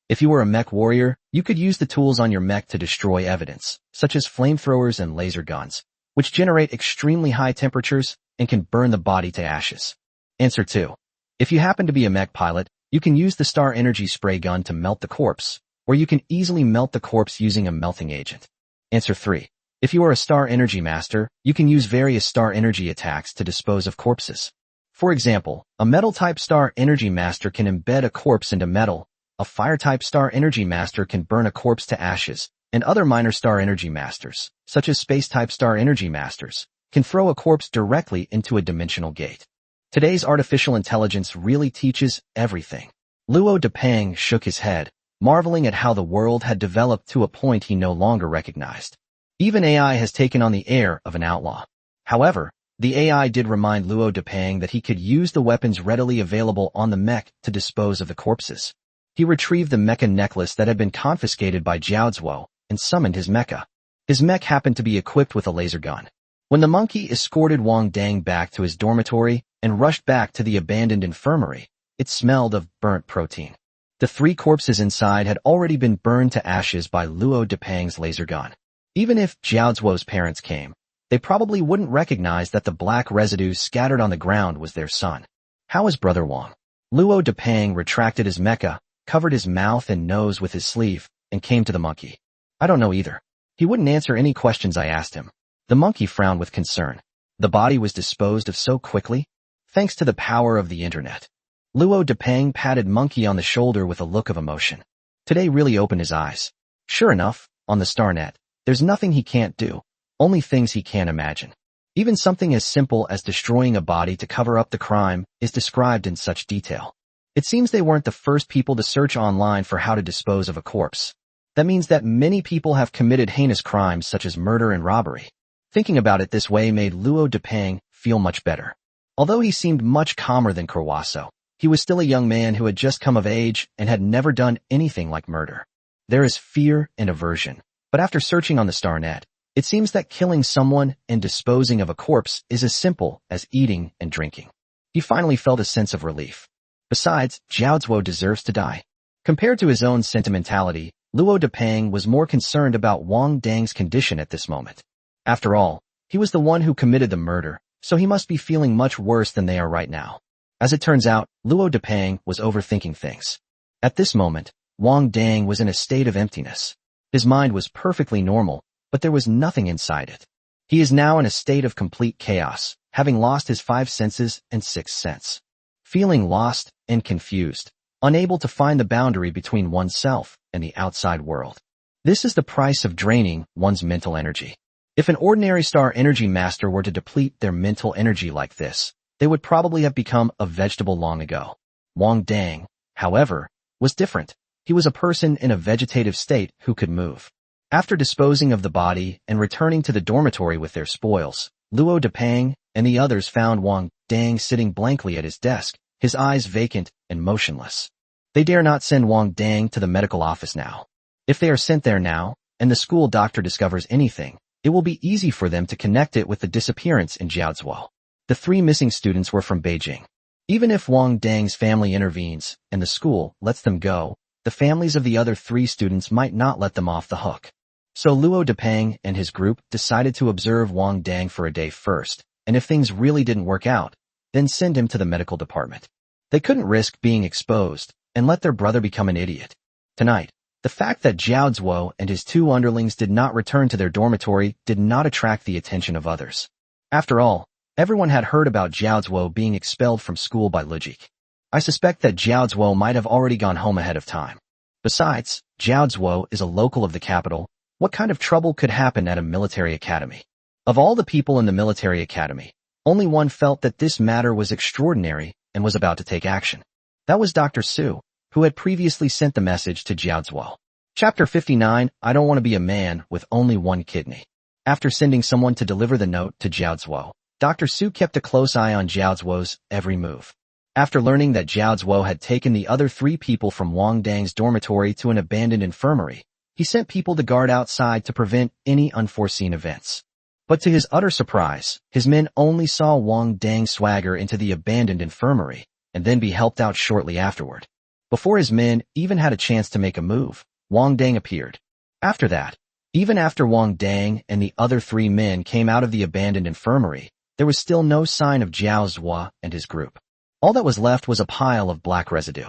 If you were a mech warrior, you could use the tools on your mech to destroy evidence, such as flamethrowers and laser guns, which generate extremely high temperatures and can burn the body to ashes. Answer 2. If you happen to be a mech pilot, you can use the star energy spray gun to melt the corpse, or you can easily melt the corpse using a melting agent. Answer 3. If you are a star energy master, you can use various star energy attacks to dispose of corpses. For example, a metal-type star energy master can embed a corpse into metal, a fire-type star energy master can burn a corpse to ashes, and other minor star energy masters, such as space-type star energy masters, can throw a corpse directly into a dimensional gate. Today's artificial intelligence really teaches everything. Luo Depeng shook his head, marveling at how the world had developed to a point he no longer recognized. Even AI has taken on the air of an outlaw. However, the AI did remind Luo Depeng that he could use the weapons readily available on the mech to dispose of the corpses. He retrieved the mecha necklace that had been confiscated by Zhao Zuo and summoned his mecha. His mech happened to be equipped with a laser gun. When the monkey escorted Wang Dang back to his dormitory and rushed back to the abandoned infirmary, it smelled of burnt protein. The 3 corpses inside had already been burned to ashes by Luo Depeng's laser gun. Even if Zhao Zuo's parents came, they probably wouldn't recognize that the black residue scattered on the ground was their son. How is Brother Wang? Luo Depeng retracted his mecha, covered his mouth and nose with his sleeve, and came to the monkey. I don't know either. He wouldn't answer any questions I asked him. The monkey frowned with concern. The body was disposed of so quickly? Thanks to the power of the internet. Luo Depeng patted Monkey on the shoulder with a look of emotion. Today really opened his eyes. Sure enough, on the StarNet, there's nothing he can't do. only things he can't imagine. Even something as simple as destroying a body to cover up the crime is described in such detail. It seems they weren't the first people to search online for how to dispose of a corpse. That means that many people have committed heinous crimes such as murder and robbery. Thinking about it this way made Luo Depeng feel much better. Although he seemed much calmer than Kurwaso, he was still a young man who had just come of age and had never done anything like murder. There is fear and aversion, but after searching on the StarNet, it seems that killing someone and disposing of a corpse is as simple as eating and drinking. He finally felt a sense of relief. Besides, Zhao Zuo deserves to die. Compared to his own sentimentality, Luo Depeng was more concerned about Wang Dang's condition at this moment. After all, he was the one who committed the murder, so he must be feeling much worse than they are right now. As it turns out, Luo Depeng was overthinking things. At this moment, Wang Dang was in a state of emptiness. His mind was perfectly normal, but there was nothing inside it. He is now in a state of complete chaos, having lost his 5 senses and 6th sense. Feeling lost and confused, unable to find the boundary between oneself and the outside world. This is the price of draining one's mental energy. If an ordinary star energy master were to deplete their mental energy like this, they would probably have become a vegetable long ago. Wang Dang, however, was different. He was a person in a vegetative state who could move. After disposing of the body and returning to the dormitory with their spoils, Luo Depeng and the others found Wang Dang sitting blankly at his desk, his eyes vacant and motionless. They dare not send Wang Dang to the medical office now. If they are sent there now, and the school doctor discovers anything, it will be easy for them to connect it with the disappearance in Jiaozuo. The 3 missing students were from Beijing. Even if Wang Dang's family intervenes and the school lets them go, the families of the other 3 students might not let them off the hook. So Luo Depeng and his group decided to observe Wang Dang for a day first, and if things really didn't work out, then send him to the medical department. They couldn't risk being exposed and let their brother become an idiot. Tonight, the fact that Zhao Zuo and his 2 underlings did not return to their dormitory did not attract the attention of others. After all, everyone had heard about Zhao Zuo being expelled from school by Lujik. I suspect that Zhao Zuo might have already gone home ahead of time. Besides, Zhao Zuo is a local of the capital. What kind of trouble could happen at a military academy? Of all the people in the military academy, only one felt that this matter was extraordinary and was about to take action. That was Dr. Su, who had previously sent the message to Zhao Zuo. Chapter 59, I don't want to be a man with only 1 kidney. After sending someone to deliver the note to Zhao Zuo, Dr. Su kept a close eye on Zhao Zuo's every move. After learning that Zhao Zuo had taken the other 3 people from Wang Dang's dormitory to an abandoned infirmary, he sent people to guard outside to prevent any unforeseen events. But to his utter surprise, his men only saw Wang Dang swagger into the abandoned infirmary and then be helped out shortly afterward. Before his men even had a chance to make a move, Wang Dang appeared. After that, even after Wang Dang and the other 3 men came out of the abandoned infirmary, there was still no sign of Zhao Zuo and his group. All that was left was a pile of black residue.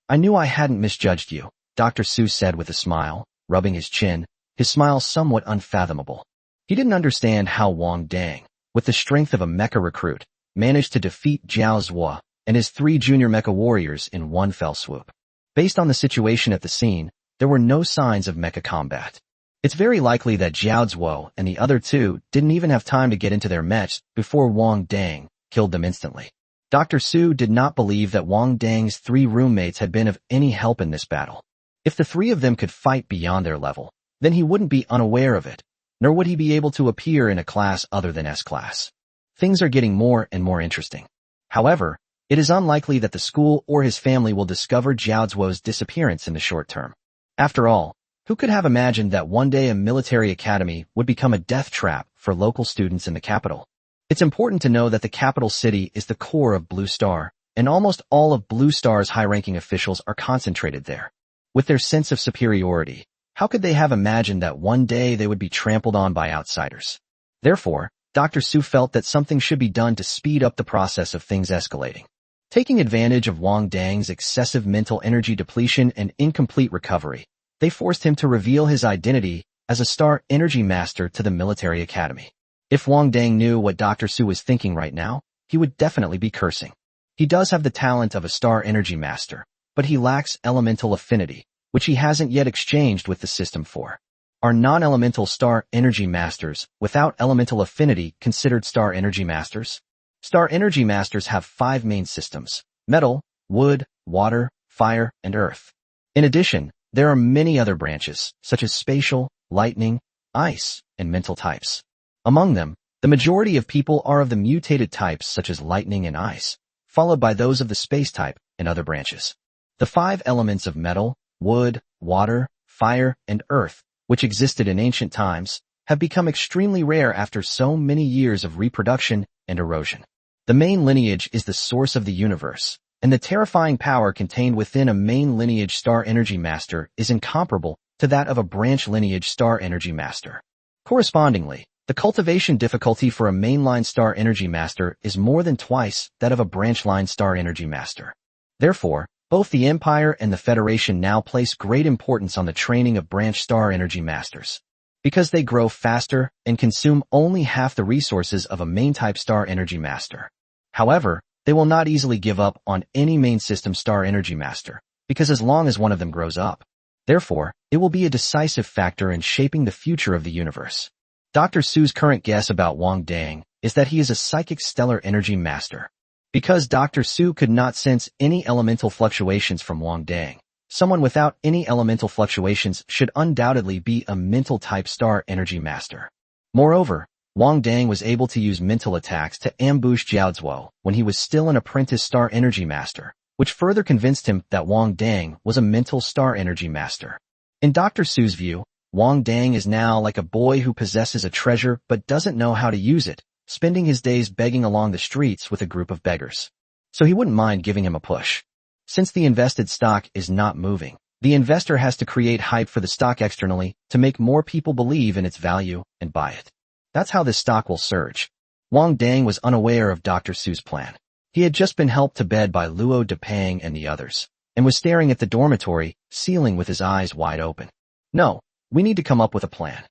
I knew I hadn't misjudged you, Dr. Su said with a smile, rubbing his chin, his smile somewhat unfathomable. He didn't understand how Wang Dang, with the strength of a mecha recruit, managed to defeat Zhao Zuo and his 3 junior mecha warriors in one fell swoop. Based on the situation at the scene, there were no signs of mecha combat. It's very likely that Zhao Zuo and the other 2 didn't even have time to get into their mechs before Wang Dang killed them instantly. Dr. Su did not believe that Wang Dang's 3 roommates had been of any help in this battle. If the 3 of them could fight beyond their level, then he wouldn't be unaware of it, nor would he be able to appear in a class other than S-class. Things are getting more and more interesting. However, it is unlikely that the school or his family will discover Zhao Zuo's disappearance in the short term. After all, who could have imagined that one day a military academy would become a death trap for local students in the capital? It's important to know that the capital city is the core of Blue Star, and almost all of Blue Star's high-ranking officials are concentrated there. With their sense of superiority, how could they have imagined that one day they would be trampled on by outsiders? Therefore, Dr. Su felt that something should be done to speed up the process of things escalating. Taking advantage of Wang Dang's excessive mental energy depletion and incomplete recovery, they forced him to reveal his identity as a star energy master to the military academy. If Wang Dang knew what Dr. Su was thinking right now, he would definitely be cursing. He does have the talent of a star energy master, but he lacks elemental affinity, which he hasn't yet exchanged with the system for. Are non-elemental star energy masters without elemental affinity considered star energy masters? Star energy masters have 5 main systems: metal, wood, water, fire, and earth. In addition, there are many other branches, such as spatial, lightning, ice, and mental types. Among them, the majority of people are of the mutated types such as lightning and ice, followed by those of the space type and other branches. The 5 elements of metal, wood, water, fire, and earth, which existed in ancient times, have become extremely rare after so many years of reproduction and erosion. The main lineage is the source of the universe, and the terrifying power contained within a main lineage star energy master is incomparable to that of a branch lineage star energy master. Correspondingly, the cultivation difficulty for a mainline star energy master is more than twice that of a branch line star energy master. Therefore, both the Empire and the Federation now place great importance on the training of branch star energy masters, because they grow faster and consume only half the resources of a main-type star energy master. However, they will not easily give up on any main system star energy master, because as long as one of them grows up, therefore, it will be a decisive factor in shaping the future of the universe. Dr. Su's current guess about Wang Dang is that he is a psychic stellar energy master. Because Dr. Su could not sense any elemental fluctuations from Wang Dang, someone without any elemental fluctuations should undoubtedly be a mental-type star energy master. Moreover, Wang Dang was able to use mental attacks to ambush Jiao Zuo when he was still an apprentice star energy master, which further convinced him that Wang Dang was a mental star energy master. In Dr. Su's view, Wang Dang is now like a boy who possesses a treasure but doesn't know how to use it, spending his days begging along the streets with a group of beggars. So he wouldn't mind giving him a push. Since the invested stock is not moving, the investor has to create hype for the stock externally to make more people believe in its value and buy it. That's how this stock will surge. Wang Dang was unaware of Dr. Su's plan. He had just been helped to bed by Luo Depang and the others, and was staring at the dormitory ceiling with his eyes wide open. No, we need to come up with a plan.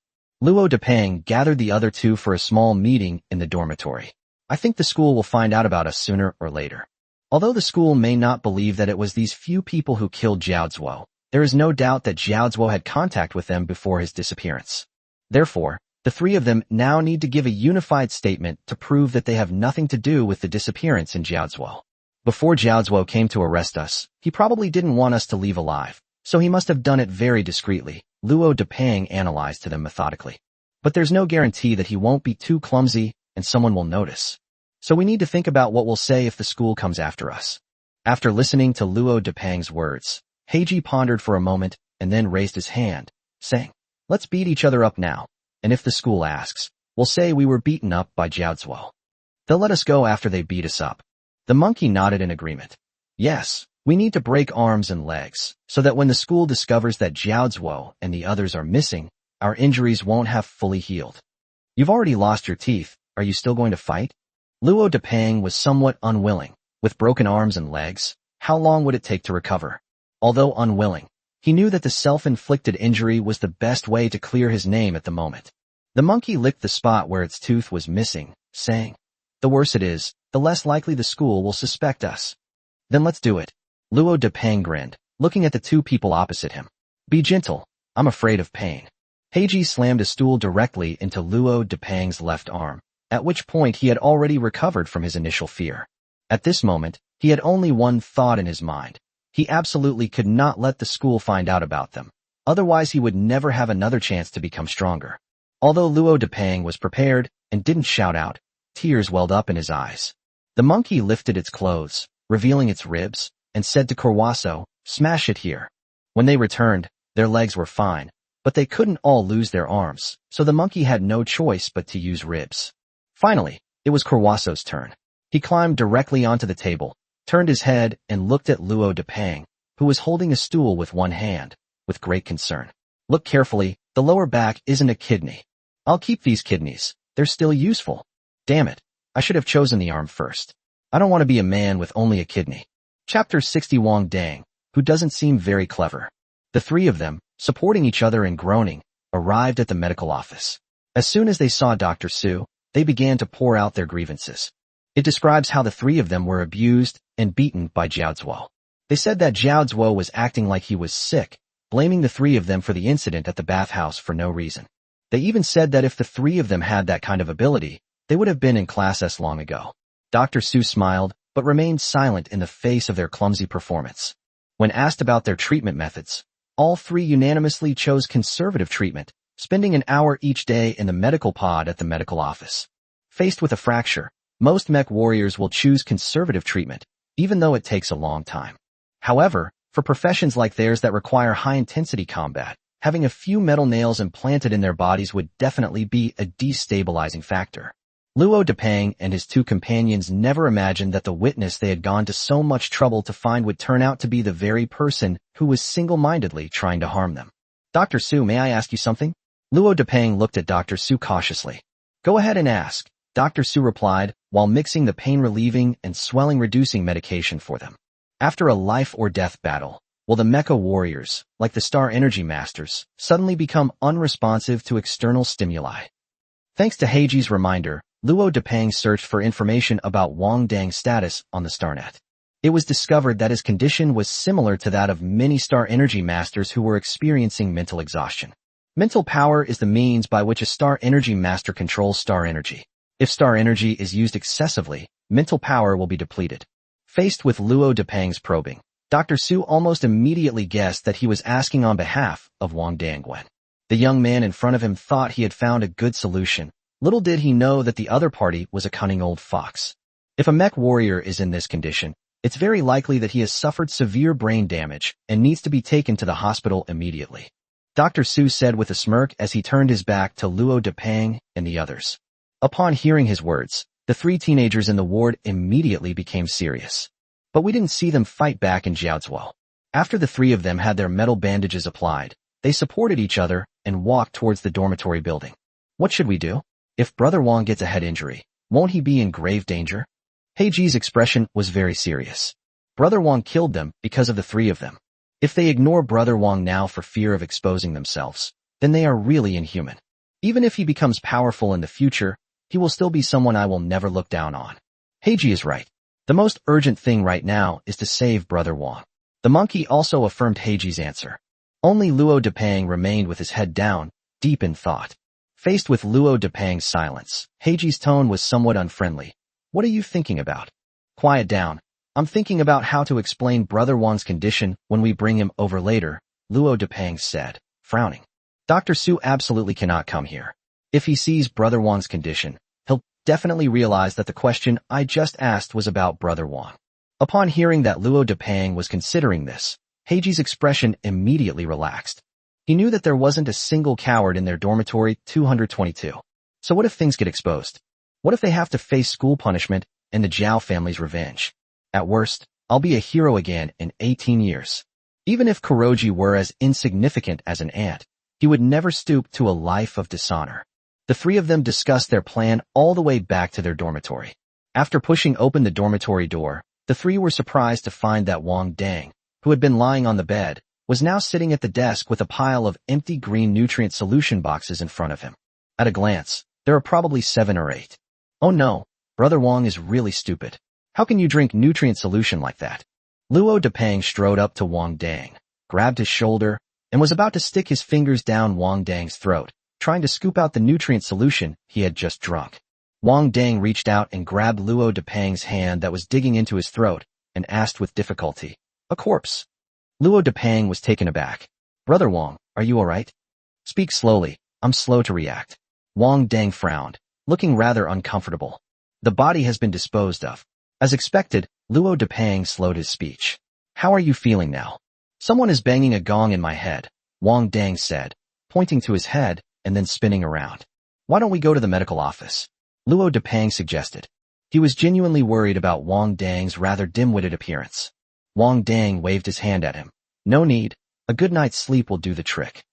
Luo Depang gathered the other two for a small meeting in the dormitory. I think the school will find out about us sooner or later. Although the school may not believe that it was these few people who killed Jiao Zuo, there is no doubt that Jiao Zuo had contact with them before his disappearance. Therefore, the 3 of them now need to give a unified statement to prove that they have nothing to do with the disappearance in Jiao Zuo. Before Jiao Zuo came to arrest us, he probably didn't want us to leave alive, so he must have done it very discreetly, Luo Depang analyzed to them methodically. But there's no guarantee that he won't be too clumsy and someone will notice. So we need to think about what we'll say if the school comes after us. After listening to Luo Depang's words, Heiji pondered for a moment and then raised his hand, saying, "Let's beat each other up now, and if the school asks, we'll say we were beaten up by Jiao Zuo. They'll let us go after they beat us up." The monkey nodded in agreement. "Yes, we need to break arms and legs, so that when the school discovers that Jiao Zuo and the others are missing, our injuries won't have fully healed." "You've already lost your teeth, are you still going to fight?" Luo Depang was somewhat unwilling. With broken arms and legs, how long would it take to recover? Although unwilling, he knew that the self-inflicted injury was the best way to clear his name at the moment. The monkey licked the spot where its tooth was missing, saying, "The worse it is, the less likely the school will suspect us." "Then let's do it." Luo Depang grinned, looking at the 2 people opposite him. "Be gentle, I'm afraid of pain." Heiji slammed a stool directly into Luo Depang's left arm, at which point he had already recovered from his initial fear. At this moment, he had only one thought in his mind. He absolutely could not let the school find out about them, otherwise he would never have another chance to become stronger. Although Luo Depang was prepared and didn't shout out, tears welled up in his eyes. The monkey lifted its clothes, revealing its ribs, and said to Corwaso, "Smash it here." When they returned, their legs were fine, but they couldn't all lose their arms, so the monkey had no choice but to use ribs. Finally, it was Corwaso's turn. He climbed directly onto the table, turned his head, and looked at Luo Depang, who was holding a stool with one hand, with great concern. "Look carefully, the lower back isn't a kidney. I'll keep these kidneys, they're still useful. Damn it, I should have chosen the arm first. I don't want to be a man with only a kidney." Chapter 60. Wang Dang, who doesn't seem very clever. The 3 of them, supporting each other and groaning, arrived at the medical office. As soon as they saw Dr. Su, they began to pour out their grievances. It describes how the 3 of them were abused and beaten by Jiao Zuo. They said that Jiao Zuo was acting like he was sick, blaming the three of them for the incident at the bathhouse for no reason. They even said that if the three of them had that kind of ability, they would have been in Class S long ago. Dr. Seuss smiled, but remained silent in the face of their clumsy performance. When asked about their treatment methods, all three unanimously chose conservative treatment, spending an hour each day in the medical pod at the medical office. Faced with a fracture, most mech warriors will choose conservative treatment, even though it takes a long time. However, for professions like theirs that require high-intensity combat, having a few metal nails implanted in their bodies would definitely be a destabilizing factor. Luo Depang and his two companions never imagined that the witness they had gone to so much trouble to find would turn out to be the very person who was single-mindedly trying to harm them. Dr. Su, may I ask you something? Luo Depang looked at Dr. Su cautiously. Go ahead and ask, Dr. Su replied, while mixing the pain-relieving and swelling-reducing medication for them. After a life-or-death battle, will the Mecha Warriors, like the Star Energy Masters, suddenly become unresponsive to external stimuli? Thanks to Heiji's reminder, Luo Depang searched for information about Wang Dang's status on the StarNet. It was discovered that his condition was similar to that of many Star Energy Masters who were experiencing mental exhaustion. Mental power is the means by which a Star Energy Master controls Star Energy. If Star Energy is used excessively, mental power will be depleted. Faced with Luo Depang's probing, Dr. Su almost immediately guessed that he was asking on behalf of Wang Dangwen. The young man in front of him thought he had found a good solution. Little did he know that the other party was a cunning old fox. If a mech warrior is in this condition, it's very likely that he has suffered severe brain damage and needs to be taken to the hospital immediately. Dr. Su said with a smirk as he turned his back to Luo Depang and the others. Upon hearing his words, the three teenagers in the ward immediately became serious. But we didn't see them fight back in Jiaozuo. After the three of them had their metal bandages applied, they supported each other and walked towards the dormitory building. What should we do? If Brother Wang gets a head injury, won't he be in grave danger? Heiji's expression was very serious. Brother Wang killed them because of the three of them. If they ignore Brother Wang now for fear of exposing themselves, then they are really inhuman. Even if he becomes powerful in the future, he will still be someone I will never look down on. Heiji is right. The most urgent thing right now is to save Brother Wang. The monkey also affirmed Heiji's answer. Only Luo Depang remained with his head down, deep in thought. Faced with Luo Depang's silence, Heiji's tone was somewhat unfriendly. What are you thinking about? Quiet down. I'm thinking about how to explain Brother Wang's condition when we bring him over later, Luo Depang said, frowning. Dr. Su absolutely cannot come here. If he sees Brother Wang's condition, he'll definitely realize that the question I just asked was about Brother Wang. Upon hearing that Luo Depang was considering this, Heiji's expression immediately relaxed. He knew that there wasn't a single coward in their dormitory 222. So what if things get exposed? What if they have to face school punishment and the Jiao family's revenge? At worst, I'll be a hero again in 18 years. Even if Kuroji were as insignificant as an ant, he would never stoop to a life of dishonor. The three of them discussed their plan all the way back to their dormitory. After pushing open the dormitory door, the three were surprised to find that Wang Dang, who had been lying on the bed, was now sitting at the desk with a pile of empty green nutrient solution boxes in front of him. At a glance, there are probably 7 or 8. Oh no, Brother Wang is really stupid. How can you drink nutrient solution like that? Luo Depang strode up to Wang Dang, grabbed his shoulder, and was about to stick his fingers down Wang Dang's throat, trying to scoop out the nutrient solution he had just drunk. Wang Dang reached out and grabbed Luo Depang's hand that was digging into his throat and asked with difficulty, "A corpse?" Luo Depang was taken aback. "Brother Wang, are you alright?" "Speak slowly, I'm slow to react." Wang Dang frowned, looking rather uncomfortable. "The body has been disposed of." As expected, Luo Depang slowed his speech. "How are you feeling now?" "Someone is banging a gong in my head," Wang Dang said, pointing to his head and then spinning around. "Why don't we go to the medical office?" Luo Depang suggested. He was genuinely worried about Wang Dang's rather dim-witted appearance. Wang Dang waved his hand at him. "No need, a good night's sleep will do the trick."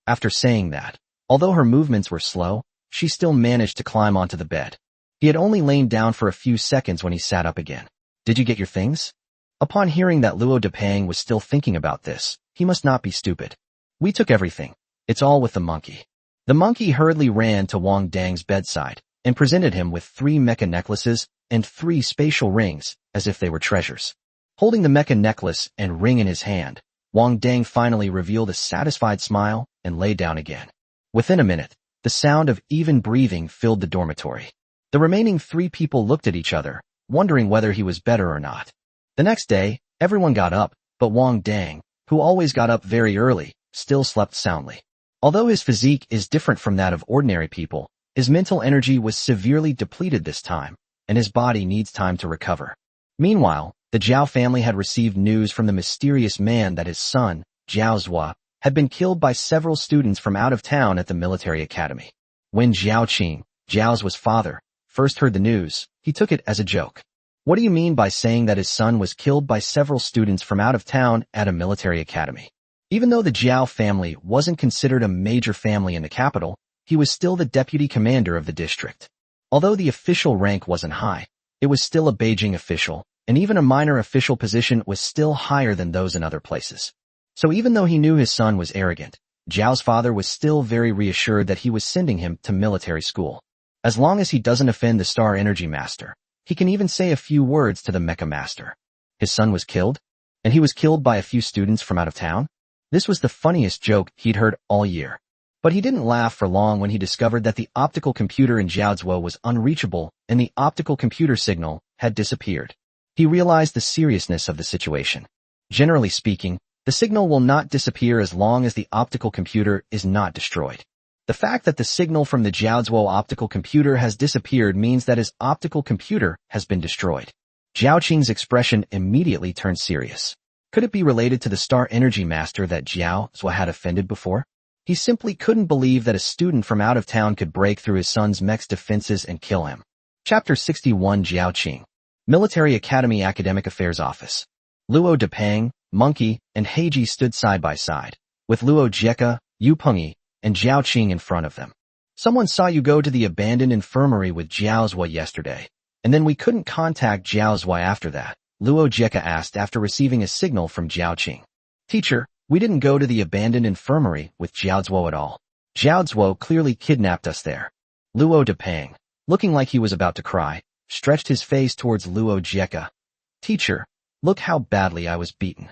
After saying that, although her movements were slow, she still managed to climb onto the bed. He had only lain down for a few seconds when he sat up again. "Did you get your things?" Upon hearing that Luo Depang was still thinking about this, he must not be stupid. "We took everything. It's all with the monkey." The monkey hurriedly ran to Wang Dang's bedside and presented him with 3 mecha necklaces and 3 spatial rings, as if they were treasures. Holding the mecha necklace and ring in his hand, Wang Dang finally revealed a satisfied smile and lay down again. Within a minute, the sound of even breathing filled the dormitory. The remaining 3 people looked at each other, wondering whether he was better or not. The next day, everyone got up, but Wang Dang, who always got up very early, still slept soundly. Although his physique is different from that of ordinary people, his mental energy was severely depleted this time, and his body needs time to recover. Meanwhile, the Zhao family had received news from the mysterious man that his son, Zhao Zhua, had been killed by several students from out of town at the military academy. When Zhao Zhua's father, first heard the news, he took it as a joke. What do you mean by saying that his son was killed by several students from out of town at a military academy? Even though the Zhao family wasn't considered a major family in the capital, he was still the deputy commander of the district. Although the official rank wasn't high, it was still a Beijing official, and even a minor official position was still higher than those in other places. So even though he knew his son was arrogant, Zhao's father was still very reassured that he was sending him to military school. As long as he doesn't offend the Star Energy Master, he can even say a few words to the Mecha Master. His son was killed? And he was killed by a few students from out of town? This was the funniest joke he'd heard all year. But he didn't laugh for long when he discovered that the optical computer in Zhaozhuo was unreachable and the optical computer signal had disappeared. He realized the seriousness of the situation. Generally speaking, the signal will not disappear as long as the optical computer is not destroyed. The fact that the signal from the Zhaozhuo optical computer has disappeared means that his optical computer has been destroyed. Zhao Qing's expression immediately turned serious. Could it be related to the Star Energy Master that Zhao Zhua had offended before? He simply couldn't believe that a student from out of town could break through his son's mech's defenses and kill him. Chapter 61 Zhao Qing. Military Academy Academic Affairs Office. Luo Depeng, Monkey, and Heiji stood side by side, with Luo Jeka, Yu Pengyi, and Zhao Qing in front of them. Someone saw you go to the abandoned infirmary with Zhao Zhua yesterday, and then we couldn't contact Zhao Zhua after that, Luo Jeka asked after receiving a signal from Zhao Qing. Teacher, we didn't go to the abandoned infirmary with Zhao Zhuo at all. Zhao Zhuo clearly kidnapped us there. Luo Depeng, looking like he was about to cry, stretched his face towards Luo Jeka. Teacher, look how badly I was beaten.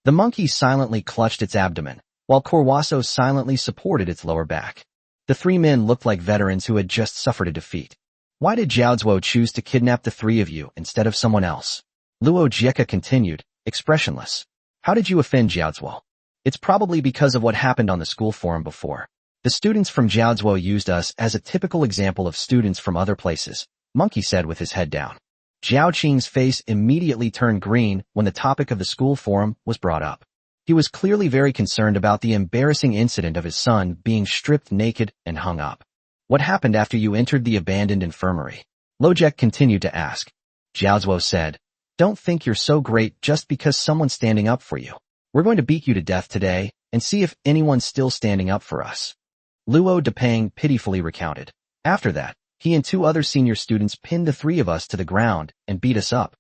The monkey silently clutched its abdomen, while Corwasso silently supported its lower back. The 3 men looked like veterans who had just suffered a defeat. Why did Zhao Zhuo choose to kidnap the 3 of you instead of someone else? Luo Jeka continued, expressionless. How did you offend Zhao Zhuo? It's probably because of what happened on the school forum before. The students from Zhao Zhuo used us as a typical example of students from other places, Monkey said with his head down. Zhao Qing's face immediately turned green when the topic of the school forum was brought up. He was clearly very concerned about the embarrassing incident of his son being stripped naked and hung up. What happened after you entered the abandoned infirmary? Lojek continued to ask. Zhao Zhuo said, don't think you're so great just because someone's standing up for you. We're going to beat you to death today and see if anyone's still standing up for us. Luo Depeng pitifully recounted. After that, he and 2 other senior students pinned the 3 of us to the ground and beat us up.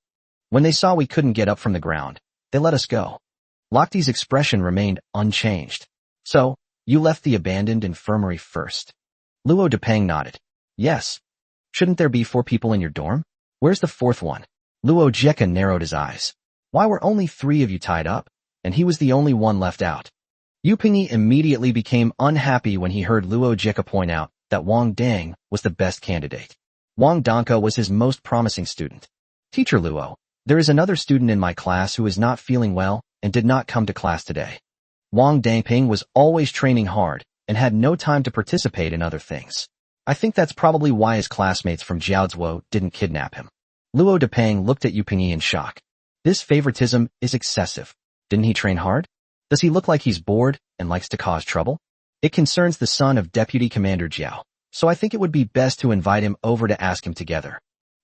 When they saw we couldn't get up from the ground, they let us go. Lokti's expression remained unchanged. So, you left the abandoned infirmary first? Luo Depeng nodded. Yes. Shouldn't there be 4 people in your dorm? Where's the 4th one? Luo Jeka narrowed his eyes. Why were only 3 of you tied up? And he was the only one left out. Yu Pengyi immediately became unhappy when he heard Luo Jeka point out that Wang Dang was the best candidate. Wang Danke was his most promising student. Teacher Luo, there is another student in my class who is not feeling well and did not come to class today. Wang Dangping was always training hard and had no time to participate in other things. I think that's probably why his classmates from Zhaozhuo didn't kidnap him. Luo Depeng looked at Yu Pengyi in shock. This favoritism is excessive. Didn't he train hard? Does he look like he's bored and likes to cause trouble? It concerns the son of Deputy Commander Zhao, so I think it would be best to invite him over to ask him together.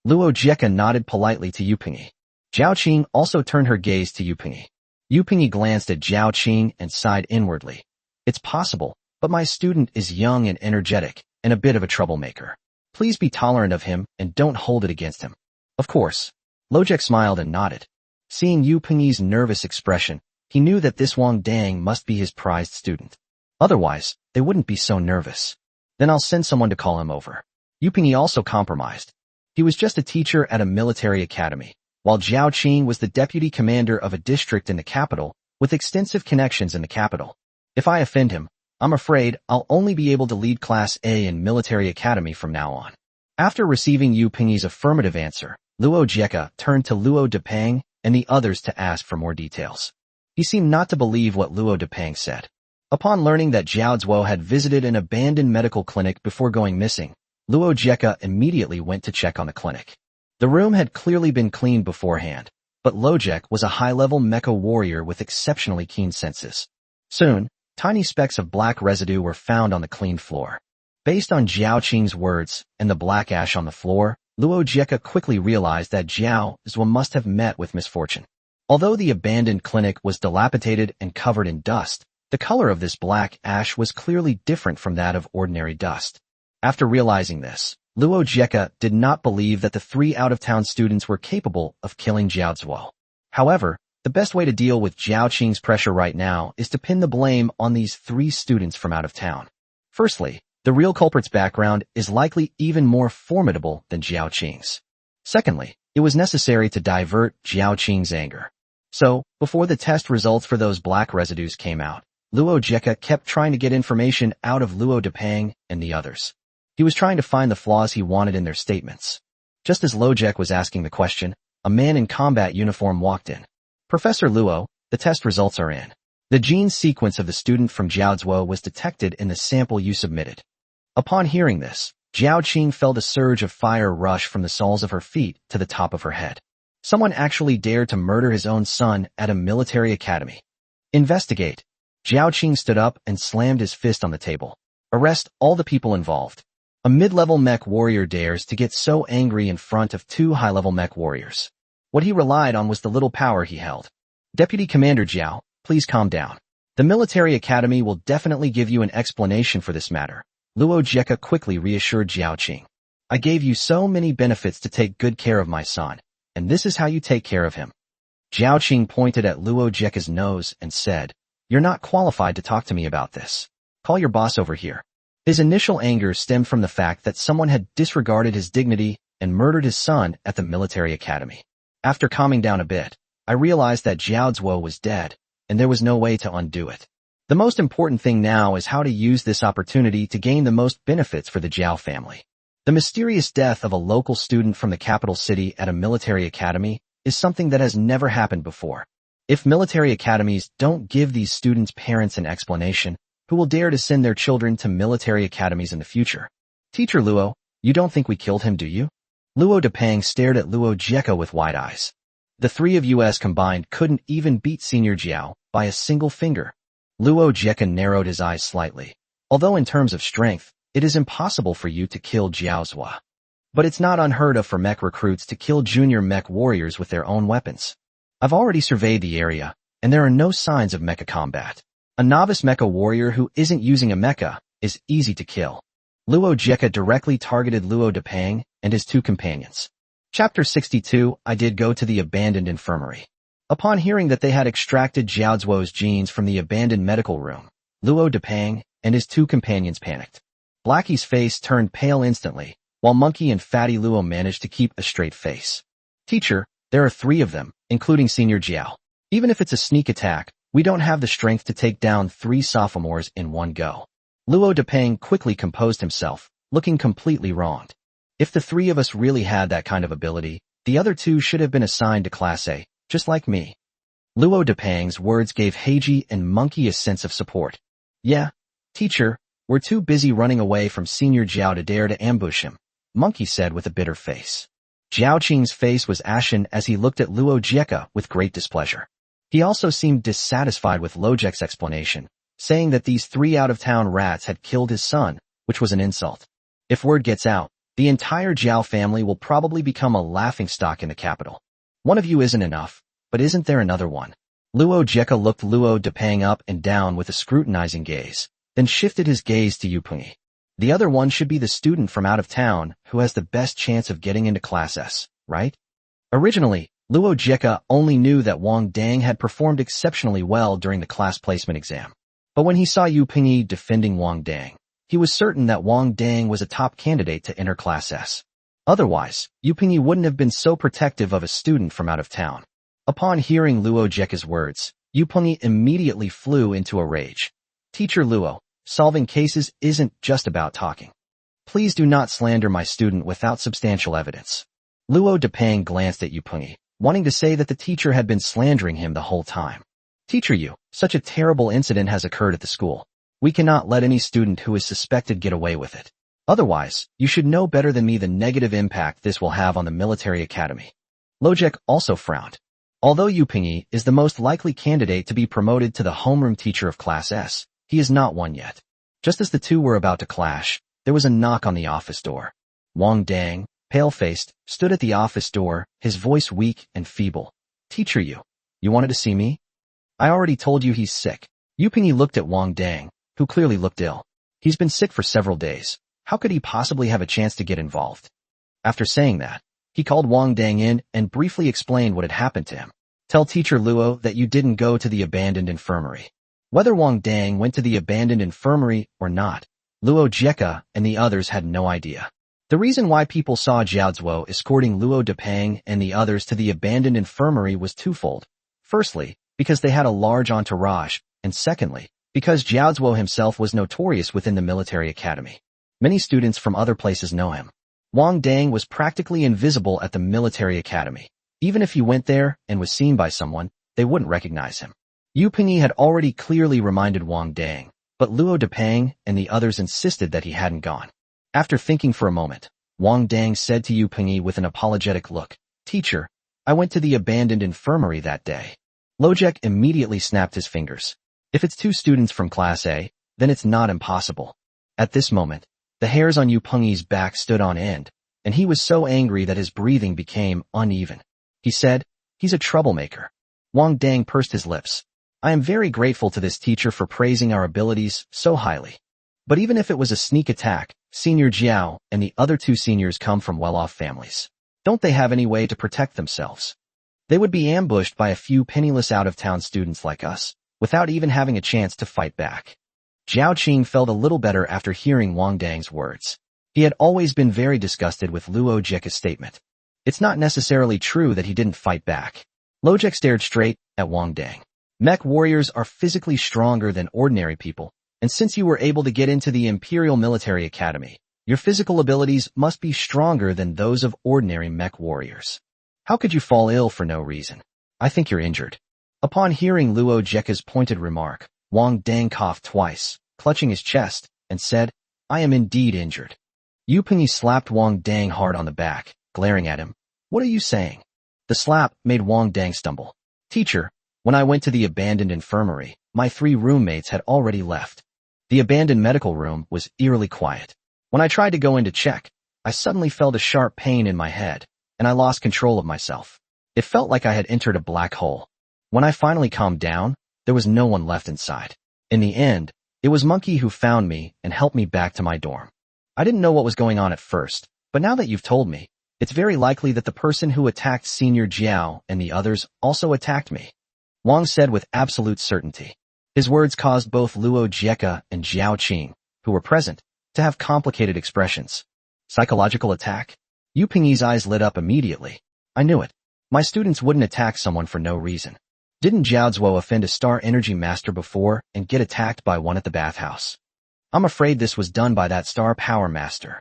Luo Jeka nodded politely to Yu Pengyi. Zhao Qing also turned her gaze to Yu Pengyi. Yu Pengyi glanced at Zhao Qing and sighed inwardly. It's possible, but my student is young and energetic and a bit of a troublemaker. Please be tolerant of him and don't hold it against him. Of course. Lojek smiled and nodded. Seeing Yu Pengyi's nervous expression, he knew that this Wang Dang must be his prized student. Otherwise, they wouldn't be so nervous. Then I'll send someone to call him over. Yu Pengyi also compromised. He was just a teacher at a military academy, while Zhao Qing was the deputy commander of a district in the capital with extensive connections in the capital. If I offend him, I'm afraid I'll only be able to lead Class A in Military Academy from now on. After receiving Yu Pingyi's affirmative answer, Luo Jieka turned to Luo Depeng and the others to ask for more details. He seemed not to believe what Luo Depeng said. Upon learning that Zhao Zuo had visited an abandoned medical clinic before going missing, Luo Jieka immediately went to check on the clinic. The room had clearly been cleaned beforehand, but Lojek was a high-level mecha warrior with exceptionally keen senses. Soon, tiny specks of black residue were found on the cleaned floor. Based on Zhao Qing's words and the black ash on the floor, Luo Jieka quickly realized that Zhao Zuo must have met with misfortune. Although the abandoned clinic was dilapidated and covered in dust, the color of this black ash was clearly different from that of ordinary dust. After realizing this, Luo Jieka did not believe that the 3 out-of-town students were capable of killing Zhao Zuo. However, the best way to deal with Zhao Qing's pressure right now is to pin the blame on these 3 students from out of town. Firstly, the real culprit's background is likely even more formidable than Zhao Qing's. Secondly, it was necessary to divert Zhao Qing's anger. So, before the test results for those black residues came out, Luo Jieka kept trying to get information out of Luo Depeng and the others. He was trying to find the flaws he wanted in their statements. Just as Lojek was asking the question, a man in combat uniform walked in. "Professor Luo, the test results are in. The gene sequence of the student from Zhao Zuo was detected in the sample you submitted." Upon hearing this, Zhao Qing felt a surge of fire rush from the soles of her feet to the top of her head. Someone actually dared to murder his own son at a military academy. "Investigate." Zhao Qing stood up and slammed his fist on the table. "Arrest all the people involved." A mid-level mech warrior dares to get so angry in front of 2 high-level mech warriors. What he relied on was the little power he held. "Deputy Commander Zhao, please calm down. The military academy will definitely give you an explanation for this matter." Luo Jieka quickly reassured Zhao Qing. "I gave you so many benefits to take good care of my son, and this is how you take care of him." Zhao Qing pointed at Luo Jieka's nose and said, "You're not qualified to talk to me about this. Call your boss over here." His initial anger stemmed from the fact that someone had disregarded his dignity and murdered his son at the military academy. After calming down a bit, I realized that Zhao Zuo was dead, and there was no way to undo it. The most important thing now is how to use this opportunity to gain the most benefits for the Zhao family. The mysterious death of a local student from the capital city at a military academy is something that has never happened before. If military academies don't give these students' parents an explanation, who will dare to send their children to military academies in the future? "Teacher Luo, you don't think we killed him, do you?" Luo Depeng stared at Luo Jieka with wide eyes. The 3 of us combined couldn't even beat Senior Zhao by a single finger. Luo Jieka narrowed his eyes slightly. "Although in terms of strength, it is impossible for you to kill Zhao Zuo. But it's not unheard of for mech recruits to kill junior mech warriors with their own weapons. I've already surveyed the area, and there are no signs of mecha combat. A novice mecha warrior who isn't using a mecha is easy to kill." Luo Jieka directly targeted Luo Depeng and his 2 companions. Chapter 62. I did go to the abandoned infirmary. Upon hearing that they had extracted Zhao Zuo's genes from the abandoned medical room, Luo Depeng and his 2 companions panicked. Blackie's face turned pale instantly, while Monkey and Fatty Luo managed to keep a straight face. "Teacher, there are 3 of them, including Senior Zhao. Even if it's a sneak attack, we don't have the strength to take down 3 sophomores in one go." Luo Depeng quickly composed himself, looking completely wronged. If the 3 of us really had that kind of ability, the other 2 should have been assigned to Class A, just like me. Luo Depeng's words gave Heiji and Monkey a sense of support. "Yeah, teacher, we're too busy running away from Senior Zhao to dare to ambush him," Monkey said with a bitter face. Zhao Qing's face was ashen as he looked at Luo Jieka with great displeasure. He also seemed dissatisfied with Lojek's explanation, saying that these 3 out-of-town rats had killed his son, which was an insult. If word gets out, the entire Zhao family will probably become a laughingstock in the capital. "One of you isn't enough, but isn't there another one?" Luo Jieka looked Luo Depeng up and down with a scrutinizing gaze, then shifted his gaze to Yu Pingyi. "The other one should be the student from out of town who has the best chance of getting into Class S, right?" Originally, Luo Jieka only knew that Wang Dang had performed exceptionally well during the class placement exam. But when he saw Yu Pingyi defending Wang Dang, he was certain that Wang Dang was a top candidate to enter Class S. Otherwise, Yu Pingyi wouldn't have been so protective of a student from out of town. Upon hearing Luo Jieka's words, Yu Pengyi immediately flew into a rage. Teacher Luo, solving cases isn't just about talking. Please do not slander my student without substantial evidence. Luo Depeng glanced at Yu Pengyi, wanting to say that the teacher had been slandering him the whole time. Teacher Yu, such a terrible incident has occurred at the school. We cannot let any student who is suspected get away with it. Otherwise, you should know better than me the negative impact this will have on the military academy. Lojek also frowned. Although Yu Pengyi is the most likely candidate to be promoted to the homeroom teacher of Class S, he is not one yet. Just as the two were about to clash, there was a knock on the office door. Wang Dang, pale-faced, stood at the office door, his voice weak and feeble. Teacher Yu, you wanted to see me? I already told you he's sick. Yu Pengyi looked at Wang Dang, who clearly looked ill. He's been sick for several days. How could he possibly have a chance to get involved? After saying that, he called Wang Dang in and briefly explained what had happened to him. Tell Teacher Luo that you didn't go to the abandoned infirmary. Whether Wang Dang went to the abandoned infirmary or not, Luo Jeka and the others had no idea. The reason why people saw Jiao Zuo escorting Luo Depeng and the others to the abandoned infirmary was twofold. Firstly, because they had a large entourage, and secondly, because Jiao Zuo himself was notorious within the military academy. Many students from other places know him. Wang Dang was practically invisible at the military academy. Even if he went there and was seen by someone, they wouldn't recognize him. Yu Pengyi had already clearly reminded Wang Dang, but Luo Depeng and the others insisted that he hadn't gone. After thinking for a moment, Wang Dang said to Yu Pengyi with an apologetic look, Teacher, I went to the abandoned infirmary that day. Lojek immediately snapped his fingers. If it's two students from Class A, then it's not impossible. At this moment, the hairs on Yu Pengyi's back stood on end, and he was so angry that his breathing became uneven. He said, he's a troublemaker. Wang Dang pursed his lips. I am very grateful to this teacher for praising our abilities so highly. But even if it was a sneak attack, Senior Jiao and the other two seniors come from well-off families. Don't they have any way to protect themselves? They would be ambushed by a few penniless out-of-town students like us, without even having a chance to fight back. Jiao Qing felt a little better after hearing Wang Dang's words. He had always been very disgusted with Luo Jeka's statement. It's not necessarily true that he didn't fight back. Lojek stared straight at Wang Dang. Mech warriors are physically stronger than ordinary people, and since you were able to get into the Imperial Military Academy, your physical abilities must be stronger than those of ordinary mech warriors. How could you fall ill for no reason? I think you're injured. Upon hearing Luo Jeka's pointed remark, Wang Dang coughed twice, clutching his chest, and said, I am indeed injured. Yu Pengyi slapped Wang Dang hard on the back, glaring at him. What are you saying? The slap made Wang Dang stumble. Teacher, when I went to the abandoned infirmary, my 3 roommates had already left. The abandoned medical room was eerily quiet. When I tried to go in to check, I suddenly felt a sharp pain in my head, and I lost control of myself. It felt like I had entered a black hole. When I finally calmed down, there was no one left inside. In the end, it was Monkey who found me and helped me back to my dorm. I didn't know what was going on at first, but now that you've told me, it's very likely that the person who attacked Senior Jiao and the others also attacked me. Wang said with absolute certainty. His words caused both Luo Jeka and Jiao Qing, who were present, to have complicated expressions. Psychological attack? Yu Pengyi's eyes lit up immediately. I knew it. My students wouldn't attack someone for no reason. Didn't Jiao Zuo offend a Star Energy Master before and get attacked by one at the bathhouse? I'm afraid this was done by that Star Power Master.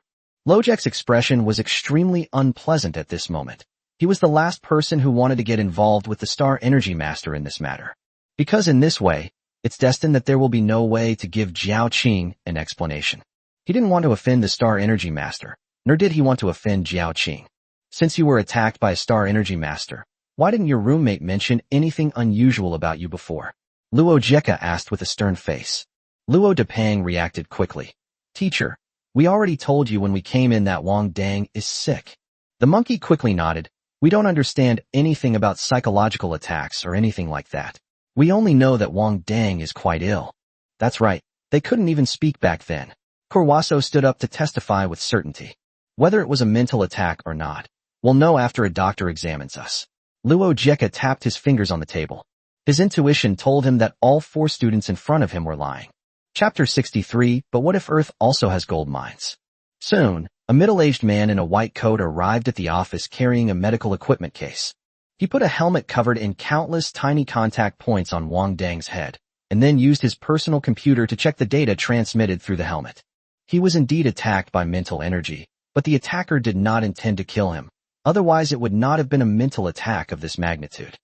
Lojek's expression was extremely unpleasant at this moment. He was the last person who wanted to get involved with the Star Energy Master in this matter. Because in this way, it's destined that there will be no way to give Jiao Qing an explanation. He didn't want to offend the Star Energy Master, nor did he want to offend Jiao Qing. Since you were attacked by a Star Energy Master, why didn't your roommate mention anything unusual about you before? Luo Jeka asked with a stern face. Luo Depeng reacted quickly. Teacher, we already told you when we came in that Wang Dang is sick. The monkey quickly nodded. We don't understand anything about psychological attacks or anything like that. We only know that Wang Dang is quite ill. That's right, they couldn't even speak back then. Korwaso stood up to testify with certainty. Whether it was a mental attack or not, we'll know after a doctor examines us. Luo Jeka tapped his fingers on the table. His intuition told him that all 4 students in front of him were lying. Chapter 63, But what if Earth also has gold mines? Soon, a middle-aged man in a white coat arrived at the office carrying a medical equipment case. He put a helmet covered in countless tiny contact points on Wang Dang's head, and then used his personal computer to check the data transmitted through the helmet. He was indeed attacked by mental energy, but the attacker did not intend to kill him. Otherwise, it would not have been a mental attack of this magnitude.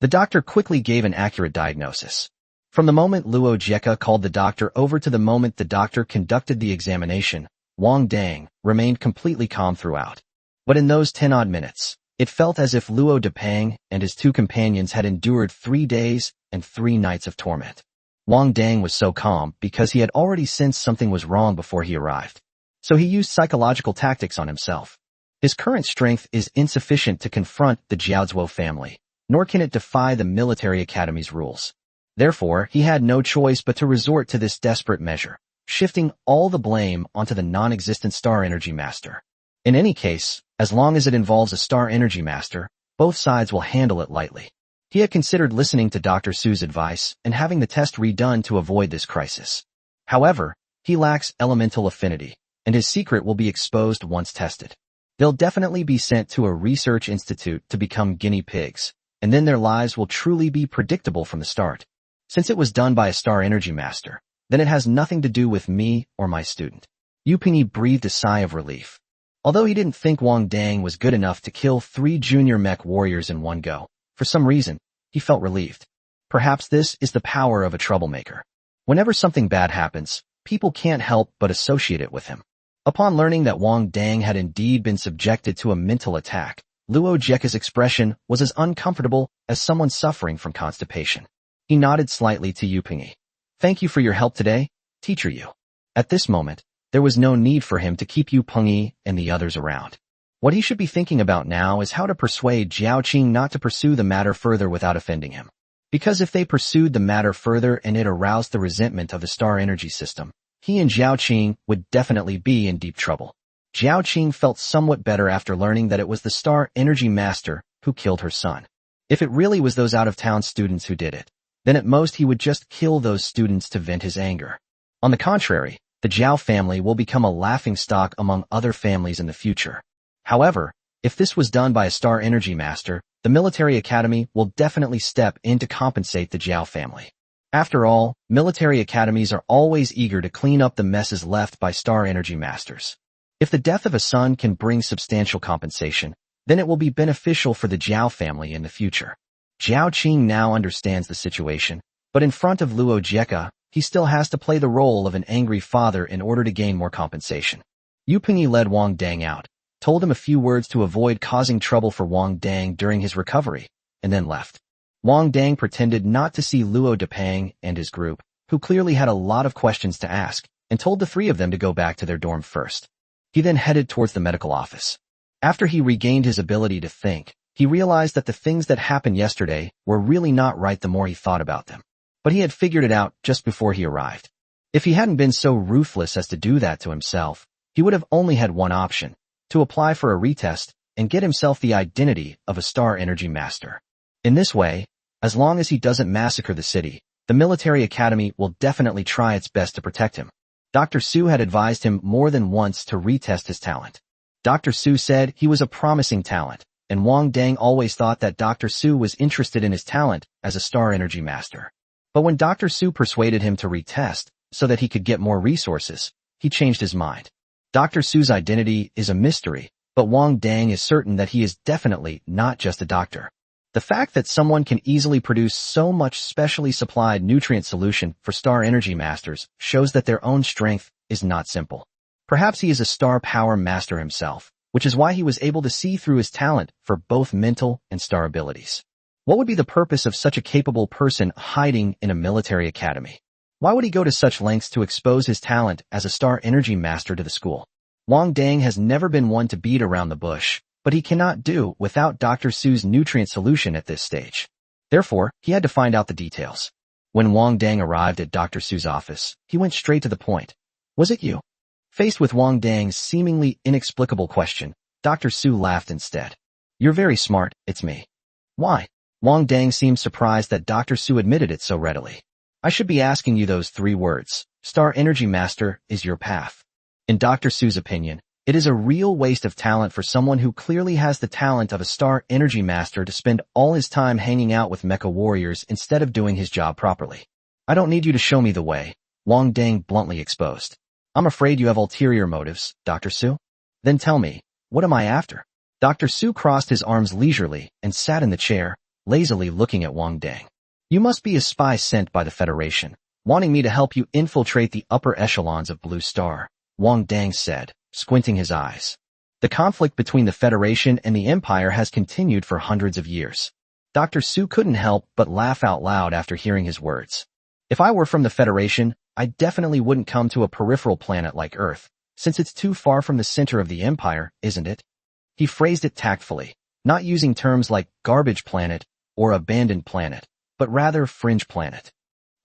The doctor quickly gave an accurate diagnosis. From the moment Luo Jieka called the doctor over to the moment the doctor conducted the examination, Wang Dang remained completely calm throughout. But in those 10-odd minutes, it felt as if Luo Depang and his two companions had endured 3 days and 3 nights of torment. Wang Dang was so calm because he had already sensed something was wrong before he arrived. So he used psychological tactics on himself. His current strength is insufficient to confront the Jiaozuo family, nor can it defy the military academy's rules. Therefore, he had no choice but to resort to this desperate measure, shifting all the blame onto the non-existent Star Energy Master. In any case, as long as it involves a Star Energy Master, both sides will handle it lightly. He had considered listening to Dr. Su's advice and having the test redone to avoid this crisis. However, he lacks elemental affinity, and his secret will be exposed once tested. They'll definitely be sent to a research institute to become guinea pigs, and then their lives will truly be predictable from the start. Since it was done by a Star Energy Master, then it has nothing to do with me or my student. Yu Pingyi breathed a sigh of relief. Although he didn't think Wang Dang was good enough to kill 3 junior mech warriors in one go, for some reason, he felt relieved. Perhaps this is the power of a troublemaker. Whenever something bad happens, people can't help but associate it with him. Upon learning that Wang Dang had indeed been subjected to a mental attack, Luo Jieka's expression was as uncomfortable as someone suffering from constipation. He nodded slightly to Yu Pingyi. Thank you for your help today, Teacher Yu. At this moment, there was no need for him to keep Yu Pingyi and the others around. What he should be thinking about now is how to persuade Jiao Qing not to pursue the matter further without offending him. Because if they pursued the matter further and it aroused the resentment of the Star Energy System, he and Jiao Qing would definitely be in deep trouble. Jiao Qing felt somewhat better after learning that it was the Star Energy Master who killed her son. If it really was those out-of-town students who did it, then at most he would just kill those students to vent his anger. On the contrary, the Jiao family will become a laughingstock among other families in the future. However, if this was done by a Star Energy Master, the military academy will definitely step in to compensate the Jiao family. After all, military academies are always eager to clean up the messes left by Star Energy Masters. If the death of a son can bring substantial compensation, then it will be beneficial for the Jiao family in the future. Jiao Qing now understands the situation, but in front of Luo Jieka, he still has to play the role of an angry father in order to gain more compensation. Yu Pingyi led Wang Dang out, told him a few words to avoid causing trouble for Wang Dang during his recovery, and then left. Wang Dang pretended not to see Luo Depang and his group, who clearly had a lot of questions to ask, and told the 3 of them to go back to their dorm first. He then headed towards the medical office. After he regained his ability to think, he realized that the things that happened yesterday were really not right the more he thought about them. But he had figured it out just before he arrived. If he hadn't been so ruthless as to do that to himself, he would have only had one option, to apply for a retest and get himself the identity of a Star Energy Master. In this way, as long as he doesn't massacre the city, the military academy will definitely try its best to protect him. Dr. Su had advised him more than once to retest his talent. Dr. Su said he was a promising talent, and Wang Dang always thought that Dr. Su was interested in his talent as a Star Energy Master. But when Dr. Su persuaded him to retest so that he could get more resources, he changed his mind. Dr. Su's identity is a mystery, but Wang Dang is certain that he is definitely not just a doctor. The fact that someone can easily produce so much specially supplied nutrient solution for Star Energy Masters shows that their own strength is not simple. Perhaps he is a Star Power Master himself, which is why he was able to see through his talent for both mental and star abilities. What would be the purpose of such a capable person hiding in a military academy? Why would he go to such lengths to expose his talent as a Star Energy Master to the school? Wang Dang has never been one to beat around the bush, but he cannot do without Dr. Su's nutrient solution at this stage. Therefore, he had to find out the details. When Wang Dang arrived at Dr. Su's office, he went straight to the point. Was it you? Faced with Wang Dang's seemingly inexplicable question, Dr. Su laughed instead. You're very smart, it's me. Why? Wang Dang seemed surprised that Dr. Su admitted it so readily. I should be asking you those 3 words. Star Energy Master is your path. In Dr. Su's opinion, It is a real waste of talent for someone who clearly has the talent of a star energy master to spend all his time hanging out with mecha warriors instead of doing his job properly. I don't need you to show me the way, Wang Dang bluntly exposed. I'm afraid you have ulterior motives, Dr. Su. Then tell me, what am I after? Dr. Su crossed his arms leisurely and sat in the chair, lazily looking at Wang Dang. You must be a spy sent by the Federation, wanting me to help you infiltrate the upper echelons of Blue Star, Wang Dang said, squinting his eyes. The conflict between the Federation and the Empire has continued for hundreds of years. Dr. Su couldn't help but laugh out loud after hearing his words. If I were from the Federation, I definitely wouldn't come to a peripheral planet like Earth, since it's too far from the center of the Empire, isn't it? He phrased it tactfully, not using terms like garbage planet or abandoned planet, but rather fringe planet.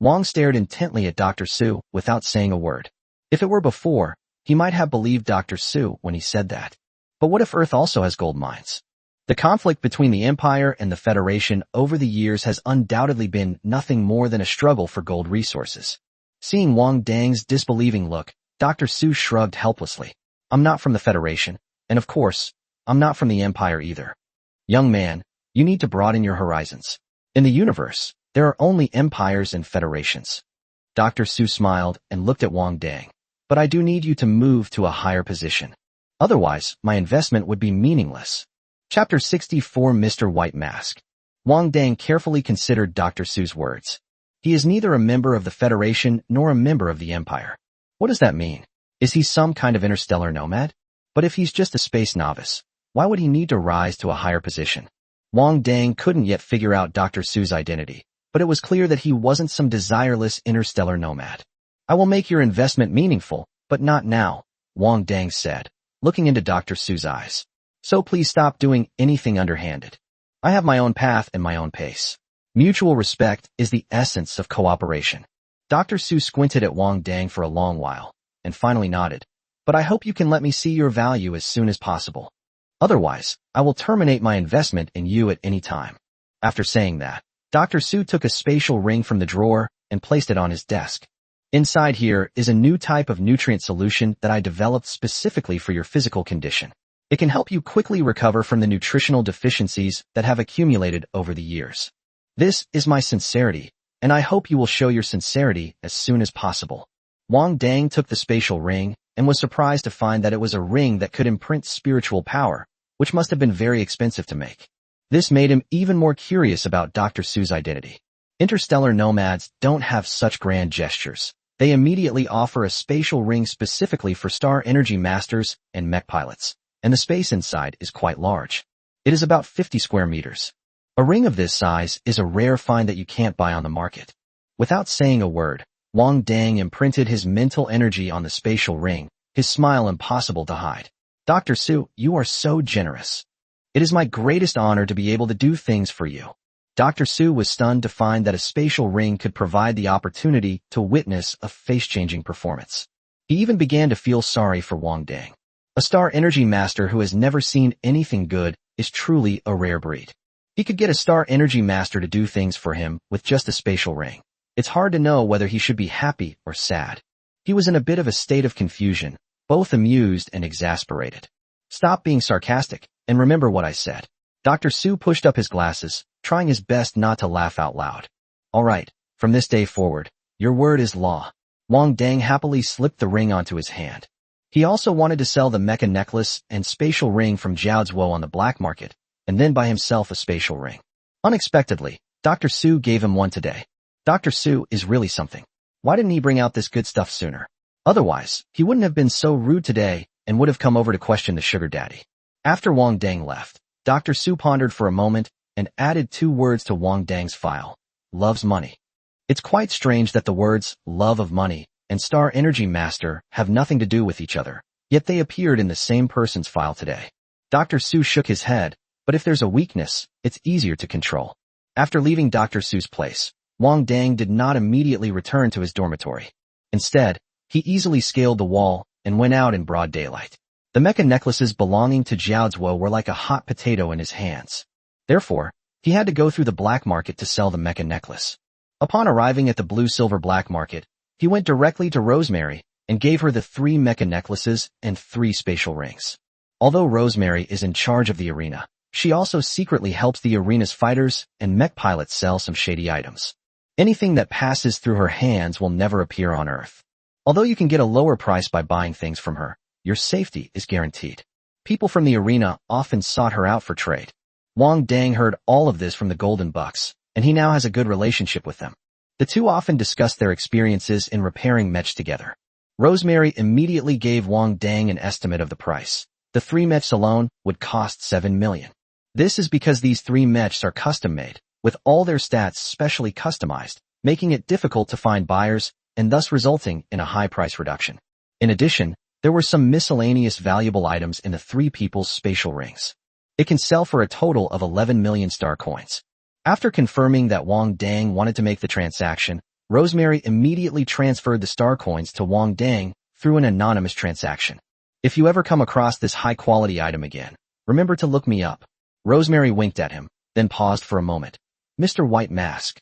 Wang stared intently at Dr. Su without saying a word. If it were before, he might have believed Dr. Su when he said that. But what if Earth also has gold mines? The conflict between the Empire and the Federation over the years has undoubtedly been nothing more than a struggle for gold resources. Seeing Wang Dang's disbelieving look, Dr. Su shrugged helplessly. I'm not from the Federation, and of course, I'm not from the Empire either. Young man, you need to broaden your horizons. In the universe, there are only empires and federations. Dr. Su smiled and looked at Wang Dang. But I do need you to move to a higher position. Otherwise, my investment would be meaningless. Chapter 64 Mr. White Mask. Wang Dang carefully considered Dr. Su's words. He is neither a member of the Federation nor a member of the Empire. What does that mean? Is he some kind of interstellar nomad? But if he's just a space novice, why would he need to rise to a higher position? Wang Dang couldn't yet figure out Dr. Su's identity, but it was clear that he wasn't some desireless interstellar nomad. I will make your investment meaningful, but not now, Wang Dang said, looking into Dr. Su's eyes. So please stop doing anything underhanded. I have my own path and my own pace. Mutual respect is the essence of cooperation. Dr. Su squinted at Wang Dang for a long while, and finally nodded. But I hope you can let me see your value as soon as possible. Otherwise, I will terminate my investment in you at any time. After saying that, Dr. Su took a spatial ring from the drawer and placed it on his desk. Inside here is a new type of nutrient solution that I developed specifically for your physical condition. It can help you quickly recover from the nutritional deficiencies that have accumulated over the years. This is my sincerity, and I hope you will show your sincerity as soon as possible. Wang Dang took the spatial ring and was surprised to find that it was a ring that could imprint spiritual power, which must have been very expensive to make. This made him even more curious about Dr. Su's identity. Interstellar nomads don't have such grand gestures. They immediately offer a spatial ring specifically for star energy masters and mech pilots, and the space inside is quite large. It is about 50 square meters. A ring of this size is a rare find that you can't buy on the market. Without saying a word, Wang Dang imprinted his mental energy on the spatial ring, his smile impossible to hide. Dr. Su, you are so generous. It is my greatest honor to be able to do things for you. Dr. Su was stunned to find that a spatial ring could provide the opportunity to witness a face-changing performance. He even began to feel sorry for Wang Dang. A star energy master who has never seen anything good is truly a rare breed. He could get a star energy master to do things for him with just a spatial ring. It's hard to know whether he should be happy or sad. He was in a bit of a state of confusion, both amused and exasperated. Stop being sarcastic, and remember what I said. Dr. Su pushed up his glasses, trying his best not to laugh out loud. All right, from this day forward, your word is law. Wang Dang happily slipped the ring onto his hand. He also wanted to sell the mecha necklace and spatial ring from Zhao Zuo on the black market, and then buy himself a spatial ring. Unexpectedly, Dr. Su gave him one today. Dr. Su is really something. Why didn't he bring out this good stuff sooner? Otherwise, he wouldn't have been so rude today and would have come over to question the sugar daddy. After Wang Dang left, Dr. Su pondered for a moment and added 2 words to Wang Dang's file. Loves money. It's quite strange that the words love of money and star energy master have nothing to do with each other, yet they appeared in the same person's file today. Dr. Su shook his head, but if there's a weakness, it's easier to control. After leaving Dr. Su's place, Wang Dang did not immediately return to his dormitory. Instead, he easily scaled the wall and went out in broad daylight. The mecha necklaces belonging to Zhao Zuo were like a hot potato in his hands. Therefore, he had to go through the black market to sell the mecha necklace. Upon arriving at the blue-silver black market, he went directly to Rosemary and gave her the 3 mecha necklaces and 3 spatial rings. Although Rosemary is in charge of the arena, she also secretly helps the arena's fighters and mech pilots sell some shady items. Anything that passes through her hands will never appear on Earth. Although you can get a lower price by buying things from her, your safety is guaranteed. People from the arena often sought her out for trade. Wang Dang heard all of this from the Golden Bucks, and he now has a good relationship with them. The two often discussed their experiences in repairing mechs together. Rosemary immediately gave Wang Dang an estimate of the price. The 3 mechs alone would cost 7 million. This is because these 3 mechs are custom-made, with all their stats specially customized, making it difficult to find buyers and thus resulting in a high price reduction. In addition, there were some miscellaneous valuable items in the 3 people's spatial rings. It can sell for a total of 11 million star coins. After confirming that Wang Dang wanted to make the transaction, Rosemary immediately transferred the star coins to Wang Dang through an anonymous transaction. If you ever come across this high-quality item again, remember to look me up. Rosemary winked at him, then paused for a moment. Mr. White Mask.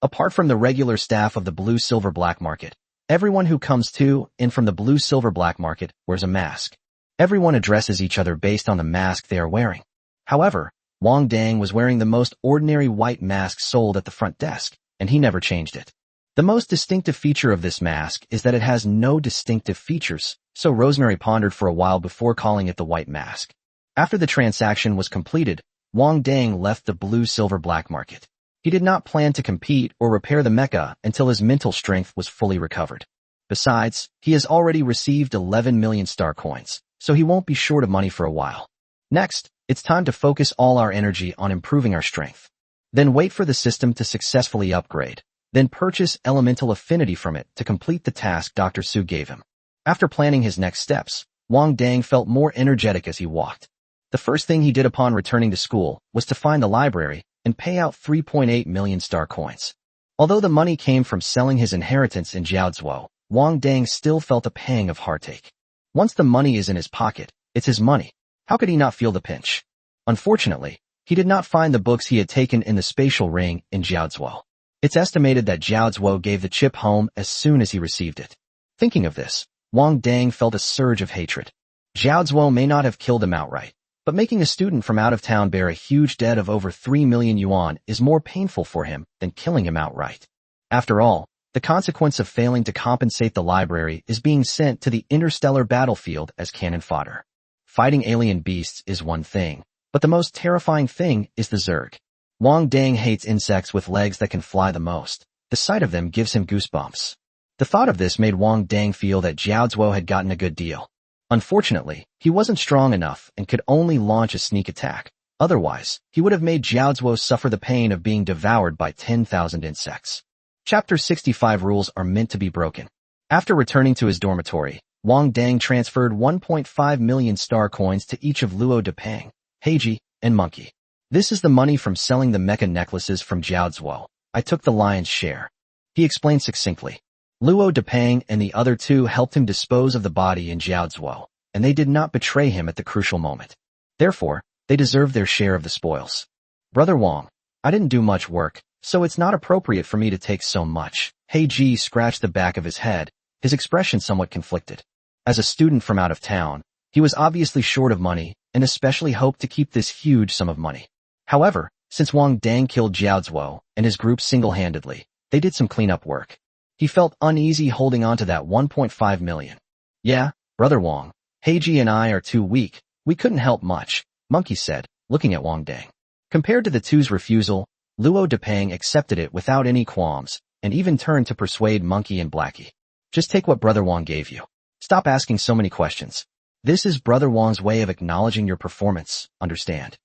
Apart from the regular staff of the blue-silver black market, everyone who comes to and from the blue-silver black market wears a mask. Everyone addresses each other based on the mask they are wearing. However, Wang Dang was wearing the most ordinary white mask sold at the front desk, and he never changed it. The most distinctive feature of this mask is that it has no distinctive features, so Rosemary pondered for a while before calling it the white mask. After the transaction was completed, Wang Dang left the blue-silver black market. He did not plan to compete or repair the mecha until his mental strength was fully recovered. Besides, he has already received 11 million star coins, so he won't be short of money for a while. Next, it's time to focus all our energy on improving our strength. Then wait for the system to successfully upgrade. Then purchase elemental affinity from it to complete the task Dr. Su gave him. After planning his next steps, Wang Dang felt more energetic as he walked. The first thing he did upon returning to school was to find the library and pay out 3.8 million star coins. Although the money came from selling his inheritance in Jiaozuo, Wang Dang still felt a pang of heartache. Once the money is in his pocket, it's his money. How could he not feel the pinch? Unfortunately, he did not find the books he had taken in the spatial ring in Jiaozuo. It's estimated that Jiaozuo gave the chip home as soon as he received it. Thinking of this, Wang Dang felt a surge of hatred. Jiaozuo may not have killed him outright, but making a student from out of town bear a huge debt of over 3 million yuan is more painful for him than killing him outright. After all, the consequence of failing to compensate the library is being sent to the interstellar battlefield as cannon fodder. Fighting alien beasts is one thing, but the most terrifying thing is the Zerg. Wang Dang hates insects with legs that can fly the most. The sight of them gives him goosebumps. The thought of this made Wang Dang feel that Jiaozuo had gotten a good deal. Unfortunately, he wasn't strong enough and could only launch a sneak attack. Otherwise, he would have made Jiaozuo suffer the pain of being devoured by 10,000 insects. Chapter 65 rules are meant to be broken. After returning to his dormitory, Wang Dang transferred 1.5 million star coins to each of Luo Depang, Heiji, and Monkey. This is the money from selling the mecha necklaces from Jiaozuo. I took the lion's share. He explained succinctly. Luo Depang and the other two helped him dispose of the body in Jiaozuo, and they did not betray him at the crucial moment. Therefore, they deserve their share of the spoils. Brother Wang, I didn't do much work, so it's not appropriate for me to take so much. Heiji scratched the back of his head, his expression somewhat conflicted. As a student from out of town, he was obviously short of money, and especially hoped to keep this huge sum of money. However, since Wang Dang killed Jiaozuo and his group single-handedly, they did some cleanup work. He felt uneasy holding on to that 1.5 million. Yeah, Brother Wang, Heiji and I are too weak, we couldn't help much, Monkey said, looking at Wang Dang. Compared to the two's refusal, Luo Depang accepted it without any qualms, and even turned to persuade Monkey and Blackie. Just take what Brother Wang gave you. Stop asking so many questions. This is Brother Wang's way of acknowledging your performance, understand?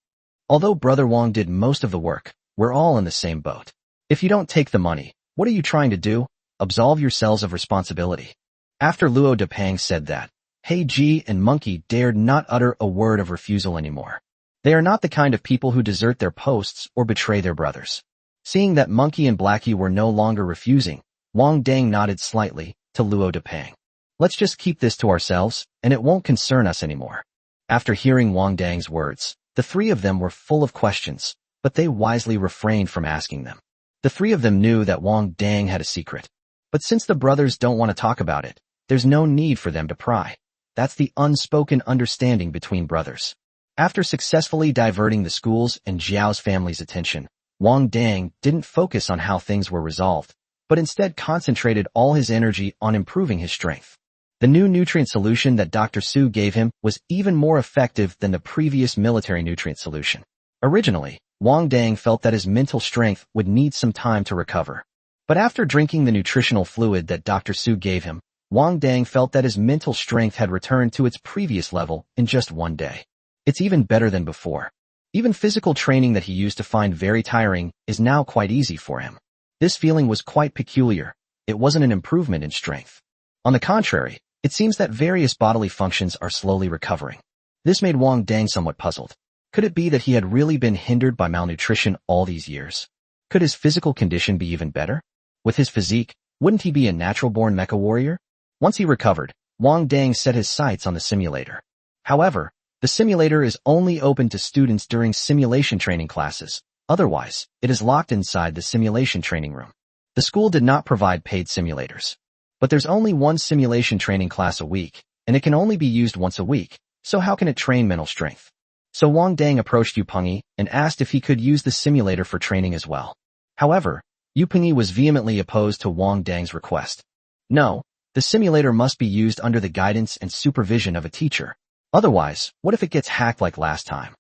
Although Brother Wang did most of the work, we're all in the same boat. If you don't take the money, what are you trying to do? Absolve yourselves of responsibility. After Luo Depang said that, Heiji and Monkey dared not utter a word of refusal anymore. They are not the kind of people who desert their posts or betray their brothers. Seeing that Monkey and Blackie were no longer refusing, Wang Dang nodded slightly to Luo Depang. Let's just keep this to ourselves, and it won't concern us anymore. After hearing Wang Dang's words, the three of them were full of questions, but they wisely refrained from asking them. The three of them knew that Wang Dang had a secret. But since the brothers don't want to talk about it, there's no need for them to pry. That's the unspoken understanding between brothers. After successfully diverting the school's and Zhao's family's attention, Wang Dang didn't focus on how things were resolved, but instead concentrated all his energy on improving his strength. The new nutrient solution that Dr. Su gave him was even more effective than the previous military nutrient solution. Originally, Wang Dang felt that his mental strength would need some time to recover. But after drinking the nutritional fluid that Dr. Su gave him, Wang Dang felt that his mental strength had returned to its previous level in just one day. It's even better than before. Even physical training that he used to find very tiring is now quite easy for him. This feeling was quite peculiar. It wasn't an improvement in strength. On the contrary, it seems that various bodily functions are slowly recovering. This made Wang Dang somewhat puzzled. Could it be that he had really been hindered by malnutrition all these years? Could his physical condition be even better? With his physique, wouldn't he be a natural-born mecha warrior? Once he recovered, Wang Dang set his sights on the simulator. However, the simulator is only open to students during simulation training classes. Otherwise, it is locked inside the simulation training room. The school did not provide paid simulators. But there's only one simulation training class a week, and it can only be used once a week, so how can it train mental strength? So Wang Dang approached Yu Pengyi and asked if he could use the simulator for training as well. However, Yu Pengyi was vehemently opposed to Wang Dang's request. No, the simulator must be used under the guidance and supervision of a teacher. Otherwise, what if it gets hacked like last time?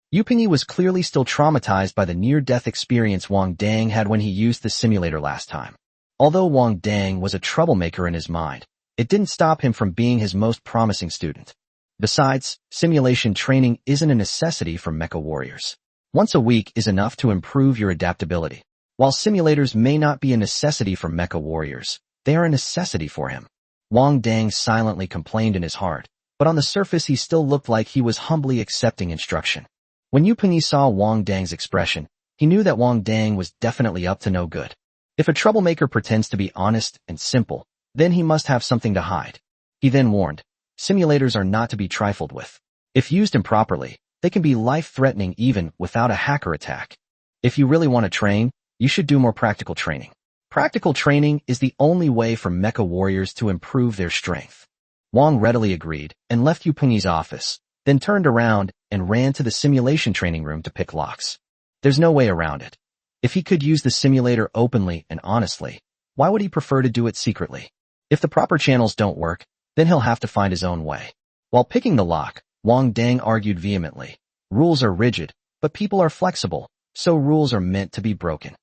Yu Pengyi was clearly still traumatized by the near-death experience Wang Dang had when he used the simulator last time. Although Wang Dang was a troublemaker in his mind, it didn't stop him from being his most promising student. Besides, simulation training isn't a necessity for mecha warriors. Once a week is enough to improve your adaptability. While simulators may not be a necessity for mecha warriors, they are a necessity for him. Wang Dang silently complained in his heart, but on the surface he still looked like he was humbly accepting instruction. When Yu Pengyi saw Wang Dang's expression, he knew that Wang Dang was definitely up to no good. If a troublemaker pretends to be honest and simple, then he must have something to hide. He then warned, simulators are not to be trifled with. If used improperly, they can be life-threatening even without a hacker attack. If you really want to train, you should do more practical training. Practical training is the only way for mecha warriors to improve their strength. Wang readily agreed and left Yu Pengyi's office, then turned around and ran to the simulation training room to pick locks. There's no way around it. If he could use the simulator openly and honestly, why would he prefer to do it secretly? If the proper channels don't work, then he'll have to find his own way. While picking the lock, Wang Dang argued vehemently. Rules are rigid, but people are flexible, so rules are meant to be broken.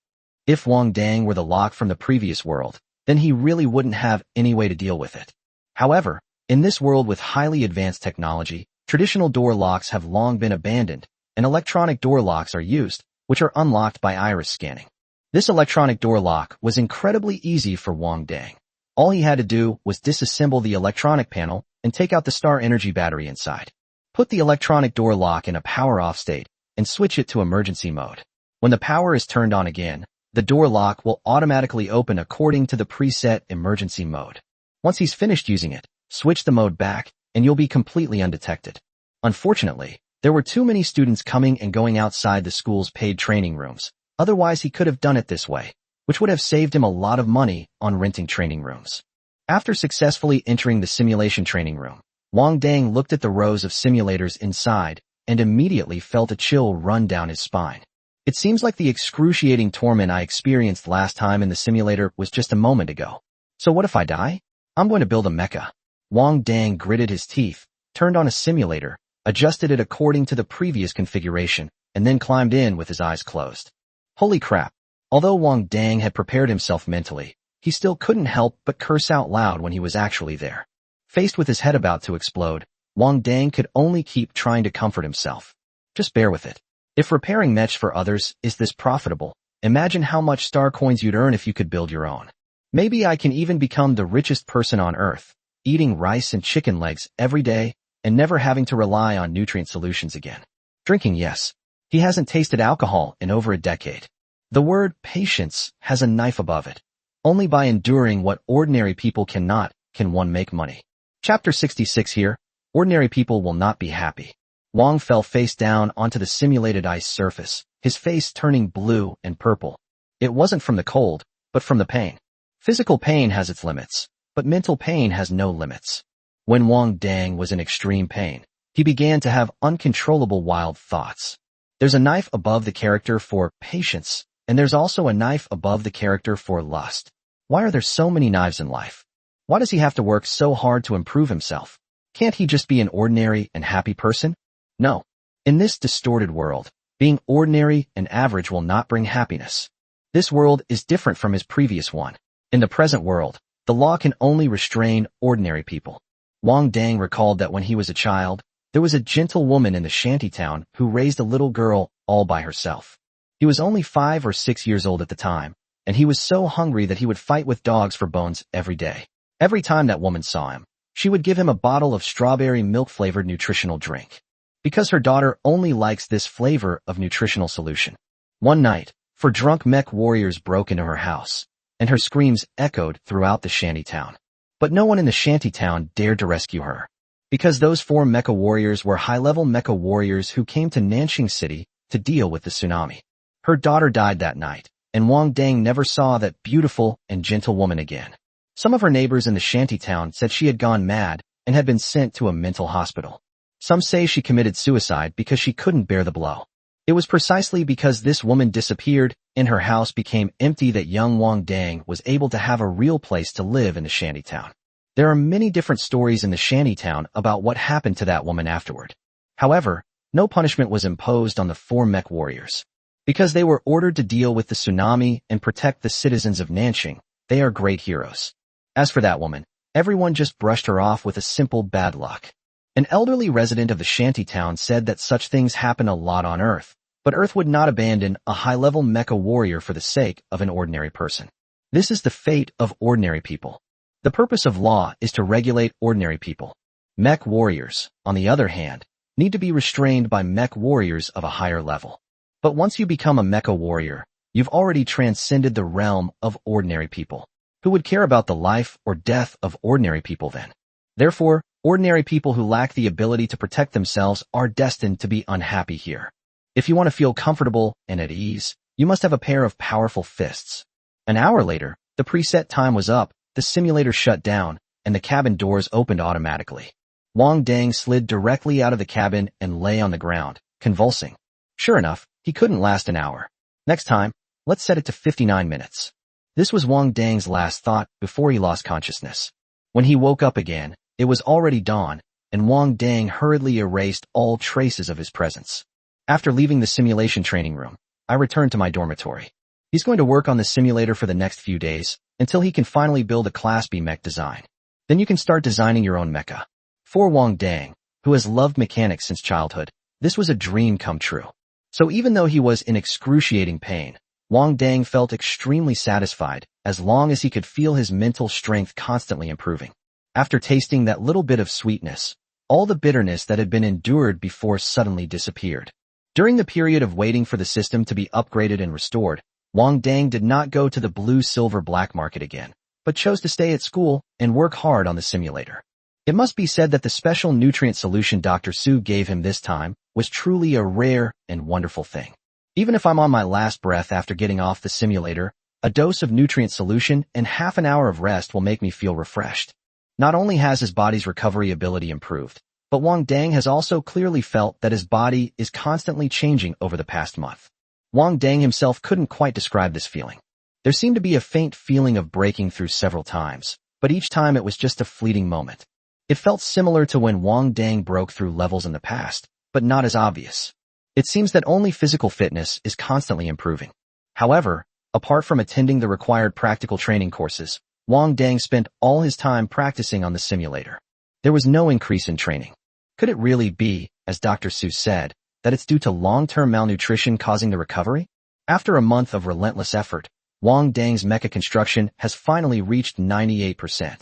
If Wang Dang were the lock from the previous world, then he really wouldn't have any way to deal with it. However, in this world with highly advanced technology, traditional door locks have long been abandoned, and electronic door locks are used, which are unlocked by iris scanning. This electronic door lock was incredibly easy for Wang Dang. All he had to do was disassemble the electronic panel and take out the star energy battery inside. Put the electronic door lock in a power-off state and switch it to emergency mode. When the power is turned on again, the door lock will automatically open according to the preset emergency mode. Once he's finished using it, switch the mode back, and you'll be completely undetected. Unfortunately, there were too many students coming and going outside the school's paid training rooms. Otherwise, he could have done it this way, which would have saved him a lot of money on renting training rooms. After successfully entering the simulation training room, Wang Dang looked at the rows of simulators inside and immediately felt a chill run down his spine. It seems like the excruciating torment I experienced last time in the simulator was just a moment ago. So what if I die? I'm going to build a mecha. Wang Dang gritted his teeth, turned on a simulator, adjusted it according to the previous configuration, and then climbed in with his eyes closed. Holy crap. Although Wang Dang had prepared himself mentally, he still couldn't help but curse out loud when he was actually there. Faced with his head about to explode, Wang Dang could only keep trying to comfort himself. Just bear with it. If repairing mechs for others is this profitable, imagine how much star coins you'd earn if you could build your own. Maybe I can even become the richest person on earth, eating rice and chicken legs every day, and never having to rely on nutrient solutions again. Drinking, yes. He hasn't tasted alcohol in over a decade. The word patience has a knife above it. Only by enduring what ordinary people cannot can one make money. Chapter 66 here. Ordinary people will not be happy. Wang fell face down onto the simulated ice surface, his face turning blue and purple. It wasn't from the cold, but from the pain. Physical pain has its limits, but mental pain has no limits. When Wang Dang was in extreme pain, he began to have uncontrollable wild thoughts. There's a knife above the character for patience, and there's also a knife above the character for lust. Why are there so many knives in life? Why does he have to work so hard to improve himself? Can't he just be an ordinary and happy person? No. In this distorted world, being ordinary and average will not bring happiness. This world is different from his previous one. In the present world, the law can only restrain ordinary people. Wang Dang recalled that when he was a child, there was a gentle woman in the shantytown who raised a little girl all by herself. He was only 5 or 6 years old at the time, and he was so hungry that he would fight with dogs for bones every day. Every time that woman saw him, she would give him a bottle of strawberry milk-flavored nutritional drink, because her daughter only likes this flavor of nutritional solution. One night, 4 drunk mech warriors broke into her house, and her screams echoed throughout the shantytown. But no one in the shantytown dared to rescue her, because those 4 mecha warriors were high-level mecha warriors who came to Nanxing City to deal with the tsunami. Her daughter died that night, and Wang Dang never saw that beautiful and gentle woman again. Some of her neighbors in the shantytown said she had gone mad and had been sent to a mental hospital. Some say she committed suicide because she couldn't bear the blow. It was precisely because this woman disappeared and her house became empty that young Wang Dang was able to have a real place to live in the shantytown. There are many different stories in the shantytown about what happened to that woman afterward. However, no punishment was imposed on the 4 mech warriors. Because they were ordered to deal with the tsunami and protect the citizens of Nanxing, they are great heroes. As for that woman, everyone just brushed her off with a simple bad luck. An elderly resident of the shantytown said that such things happen a lot on Earth, but Earth would not abandon a high-level mecha warrior for the sake of an ordinary person. This is the fate of ordinary people. The purpose of law is to regulate ordinary people. Mech warriors, on the other hand, need to be restrained by mech warriors of a higher level. But once you become a mecha warrior, you've already transcended the realm of ordinary people. Who would care about the life or death of ordinary people then? Therefore, ordinary people who lack the ability to protect themselves are destined to be unhappy here. If you want to feel comfortable and at ease, you must have a pair of powerful fists. An hour later, the preset time was up, the simulator shut down, and the cabin doors opened automatically. Wang Dang slid directly out of the cabin and lay on the ground, convulsing. Sure enough, he couldn't last an hour. Next time, let's set it to 59 minutes. This was Wang Dang's last thought before he lost consciousness. When he woke up again, it was already dawn, and Wang Dang hurriedly erased all traces of his presence. After leaving the simulation training room, I returned to my dormitory. He's going to work on the simulator for the next few days, until he can finally build a Class B mech design. Then you can start designing your own mecha. For Wang Dang, who has loved mechanics since childhood, this was a dream come true. So even though he was in excruciating pain, Wang Dang felt extremely satisfied as long as he could feel his mental strength constantly improving. After tasting that little bit of sweetness, all the bitterness that had been endured before suddenly disappeared. During the period of waiting for the system to be upgraded and restored, Wang Dang did not go to the blue-silver black market again, but chose to stay at school and work hard on the simulator. It must be said that the special nutrient solution Dr. Su gave him this time was truly a rare and wonderful thing. Even if I'm on my last breath after getting off the simulator, a dose of nutrient solution and half an hour of rest will make me feel refreshed. Not only has his body's recovery ability improved, but Wang Dang has also clearly felt that his body is constantly changing over the past month. Wang Dang himself couldn't quite describe this feeling. There seemed to be a faint feeling of breaking through several times, but each time it was just a fleeting moment. It felt similar to when Wang Dang broke through levels in the past, but not as obvious. It seems that only physical fitness is constantly improving. However, apart from attending the required practical training courses, Wang Dang spent all his time practicing on the simulator. There was no increase in training. Could it really be, as Dr. Su said, that it's due to long-term malnutrition causing the recovery? After a month of relentless effort, Wang Dang's mecha construction has finally reached 98%.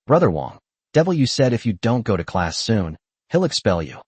Brother Wang, W said if you don't go to class soon, he'll expel you.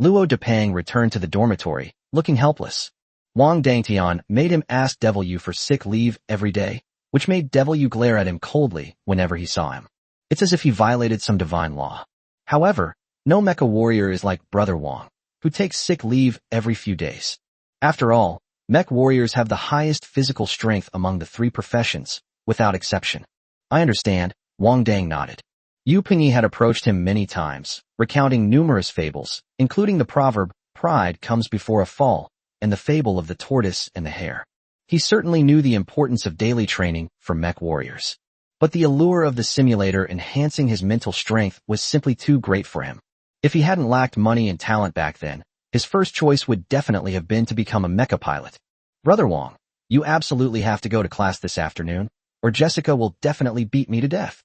Luo Depang returned to the dormitory, looking helpless. Wang Dangtian made him ask W for sick leave every day, which made W glare at him coldly whenever he saw him. It's as if he violated some divine law. However, no mecha warrior is like Brother Wang, who takes sick leave every few days. After all, mech warriors have the highest physical strength among the 3 professions, without exception. I understand, Wang Dang nodded. Yu Pingyi had approached him many times, recounting numerous fables, including the proverb, "Pride comes before a fall," and the fable of the tortoise and the hare. He certainly knew the importance of daily training for mech warriors. But the allure of the simulator enhancing his mental strength was simply too great for him. If he hadn't lacked money and talent back then, his first choice would definitely have been to become a mecha pilot. Brother Wang, you absolutely have to go to class this afternoon, or Jessica will definitely beat me to death.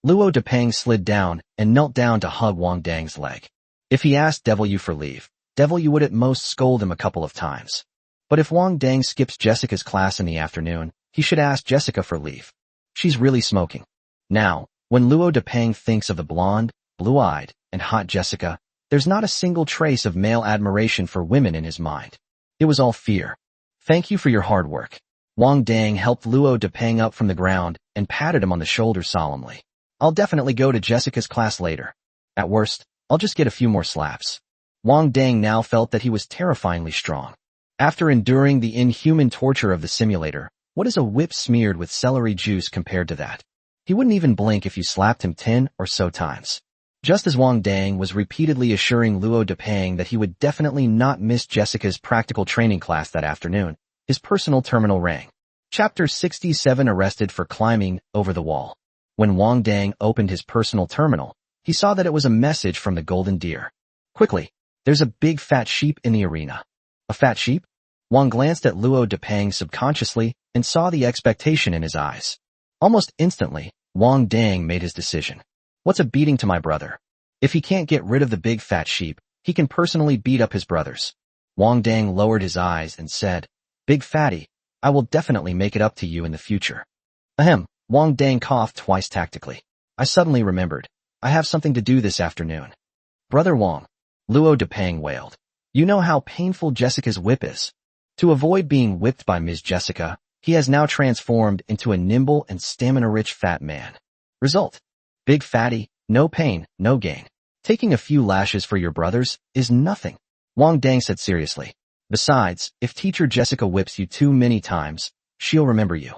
Luo Depeng slid down and knelt down to hug Wang Dang's leg. If he asked Devil Yu for leave, Devil Yu would at most scold him a couple of times. But if Wang Dang skips Jessica's class in the afternoon, he should ask Jessica for leave. She's really smoking. Now, when Luo Depeng thinks of the blonde, blue-eyed, and hot Jessica, there's not a single trace of male admiration for women in his mind. It was all fear. Thank you for your hard work. Wang Dang helped Luo Depeng up from the ground and patted him on the shoulder solemnly. I'll definitely go to Jessica's class later. At worst, I'll just get a few more slaps. Wang Dang now felt that he was terrifyingly strong. After enduring the inhuman torture of the simulator, what is a whip smeared with celery juice compared to that? He wouldn't even blink if you slapped him 10 or so times. Just as Wang Dang was repeatedly assuring Luo Depeng that he would definitely not miss Jessica's practical training class that afternoon, his personal terminal rang. Chapter 67 Arrested for Climbing Over the Wall. When Wang Dang opened his personal terminal, he saw that it was a message from the Golden Deer. Quickly, there's a big fat sheep in the arena. A fat sheep? Wang glanced at Luo Depeng subconsciously and saw the expectation in his eyes. Almost instantly, Wang Dang made his decision. What's a beating to my brother? If he can't get rid of the big fat sheep, he can personally beat up his brothers. Wang Dang lowered his eyes and said, Big fatty, I will definitely make it up to you in the future. Ahem. Wang Dang coughed twice tactically. I suddenly remembered. I have something to do this afternoon. Brother Wang, Luo Depeng wailed. You know how painful Jessica's whip is. To avoid being whipped by Ms. Jessica, he has now transformed into a nimble and stamina-rich fat man. Result. Big fatty, no pain, no gain. Taking a few lashes for your brothers is nothing. Wang Dang said seriously. Besides, if teacher Jessica whips you too many times, she'll remember you.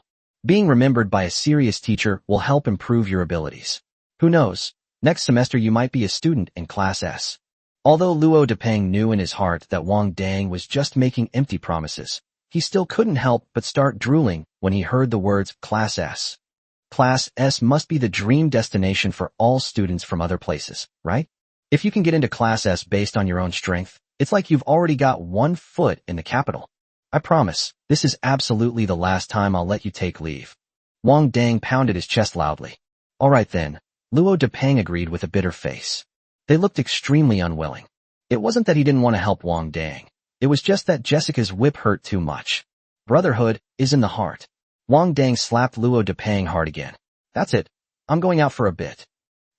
Being remembered by a serious teacher will help improve your abilities. Who knows, next semester you might be a student in Class S. Although Luo Depeng knew in his heart that Wang Dang was just making empty promises, he still couldn't help but start drooling when he heard the words Class S. Class S must be the dream destination for all students from other places, right? If you can get into Class S based on your own strength, it's like you've already got one foot in the capital. I promise, this is absolutely the last time I'll let you take leave. Wang Dang pounded his chest loudly. All right then, Luo Depeng agreed with a bitter face. They looked extremely unwilling. It wasn't that he didn't want to help Wang Dang. It was just that Jessica's whip hurt too much. Brotherhood is in the heart. Wang Dang slapped Luo Depeng hard again. That's it. I'm going out for a bit.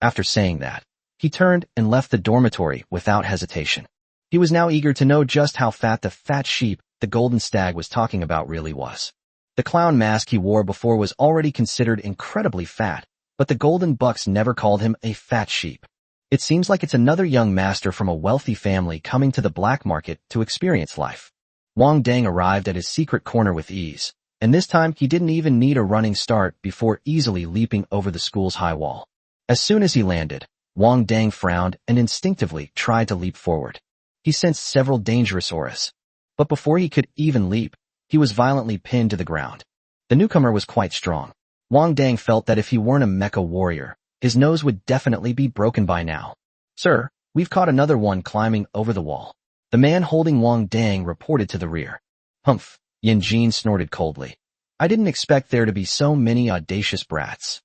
After saying that, he turned and left the dormitory without hesitation. He was now eager to know just how fat the fat sheep the golden stag was talking about really was. The clown mask he wore before was already considered incredibly fat, but the golden bucks never called him a fat sheep. It seems like it's another young master from a wealthy family coming to the black market to experience life. Wang Dang arrived at his secret corner with ease, and this time he didn't even need a running start before easily leaping over the school's high wall. As soon as he landed, Wang Dang frowned and instinctively tried to leap forward. He sensed several dangerous auras. But before he could even leap, he was violently pinned to the ground. The newcomer was quite strong. Wang Dang felt that if he weren't a mecha warrior, his nose would definitely be broken by now. Sir, we've caught another one climbing over the wall. The man holding Wang Dang reported to the rear. Humph, Yin Jin snorted coldly. I didn't expect there to be so many audacious brats.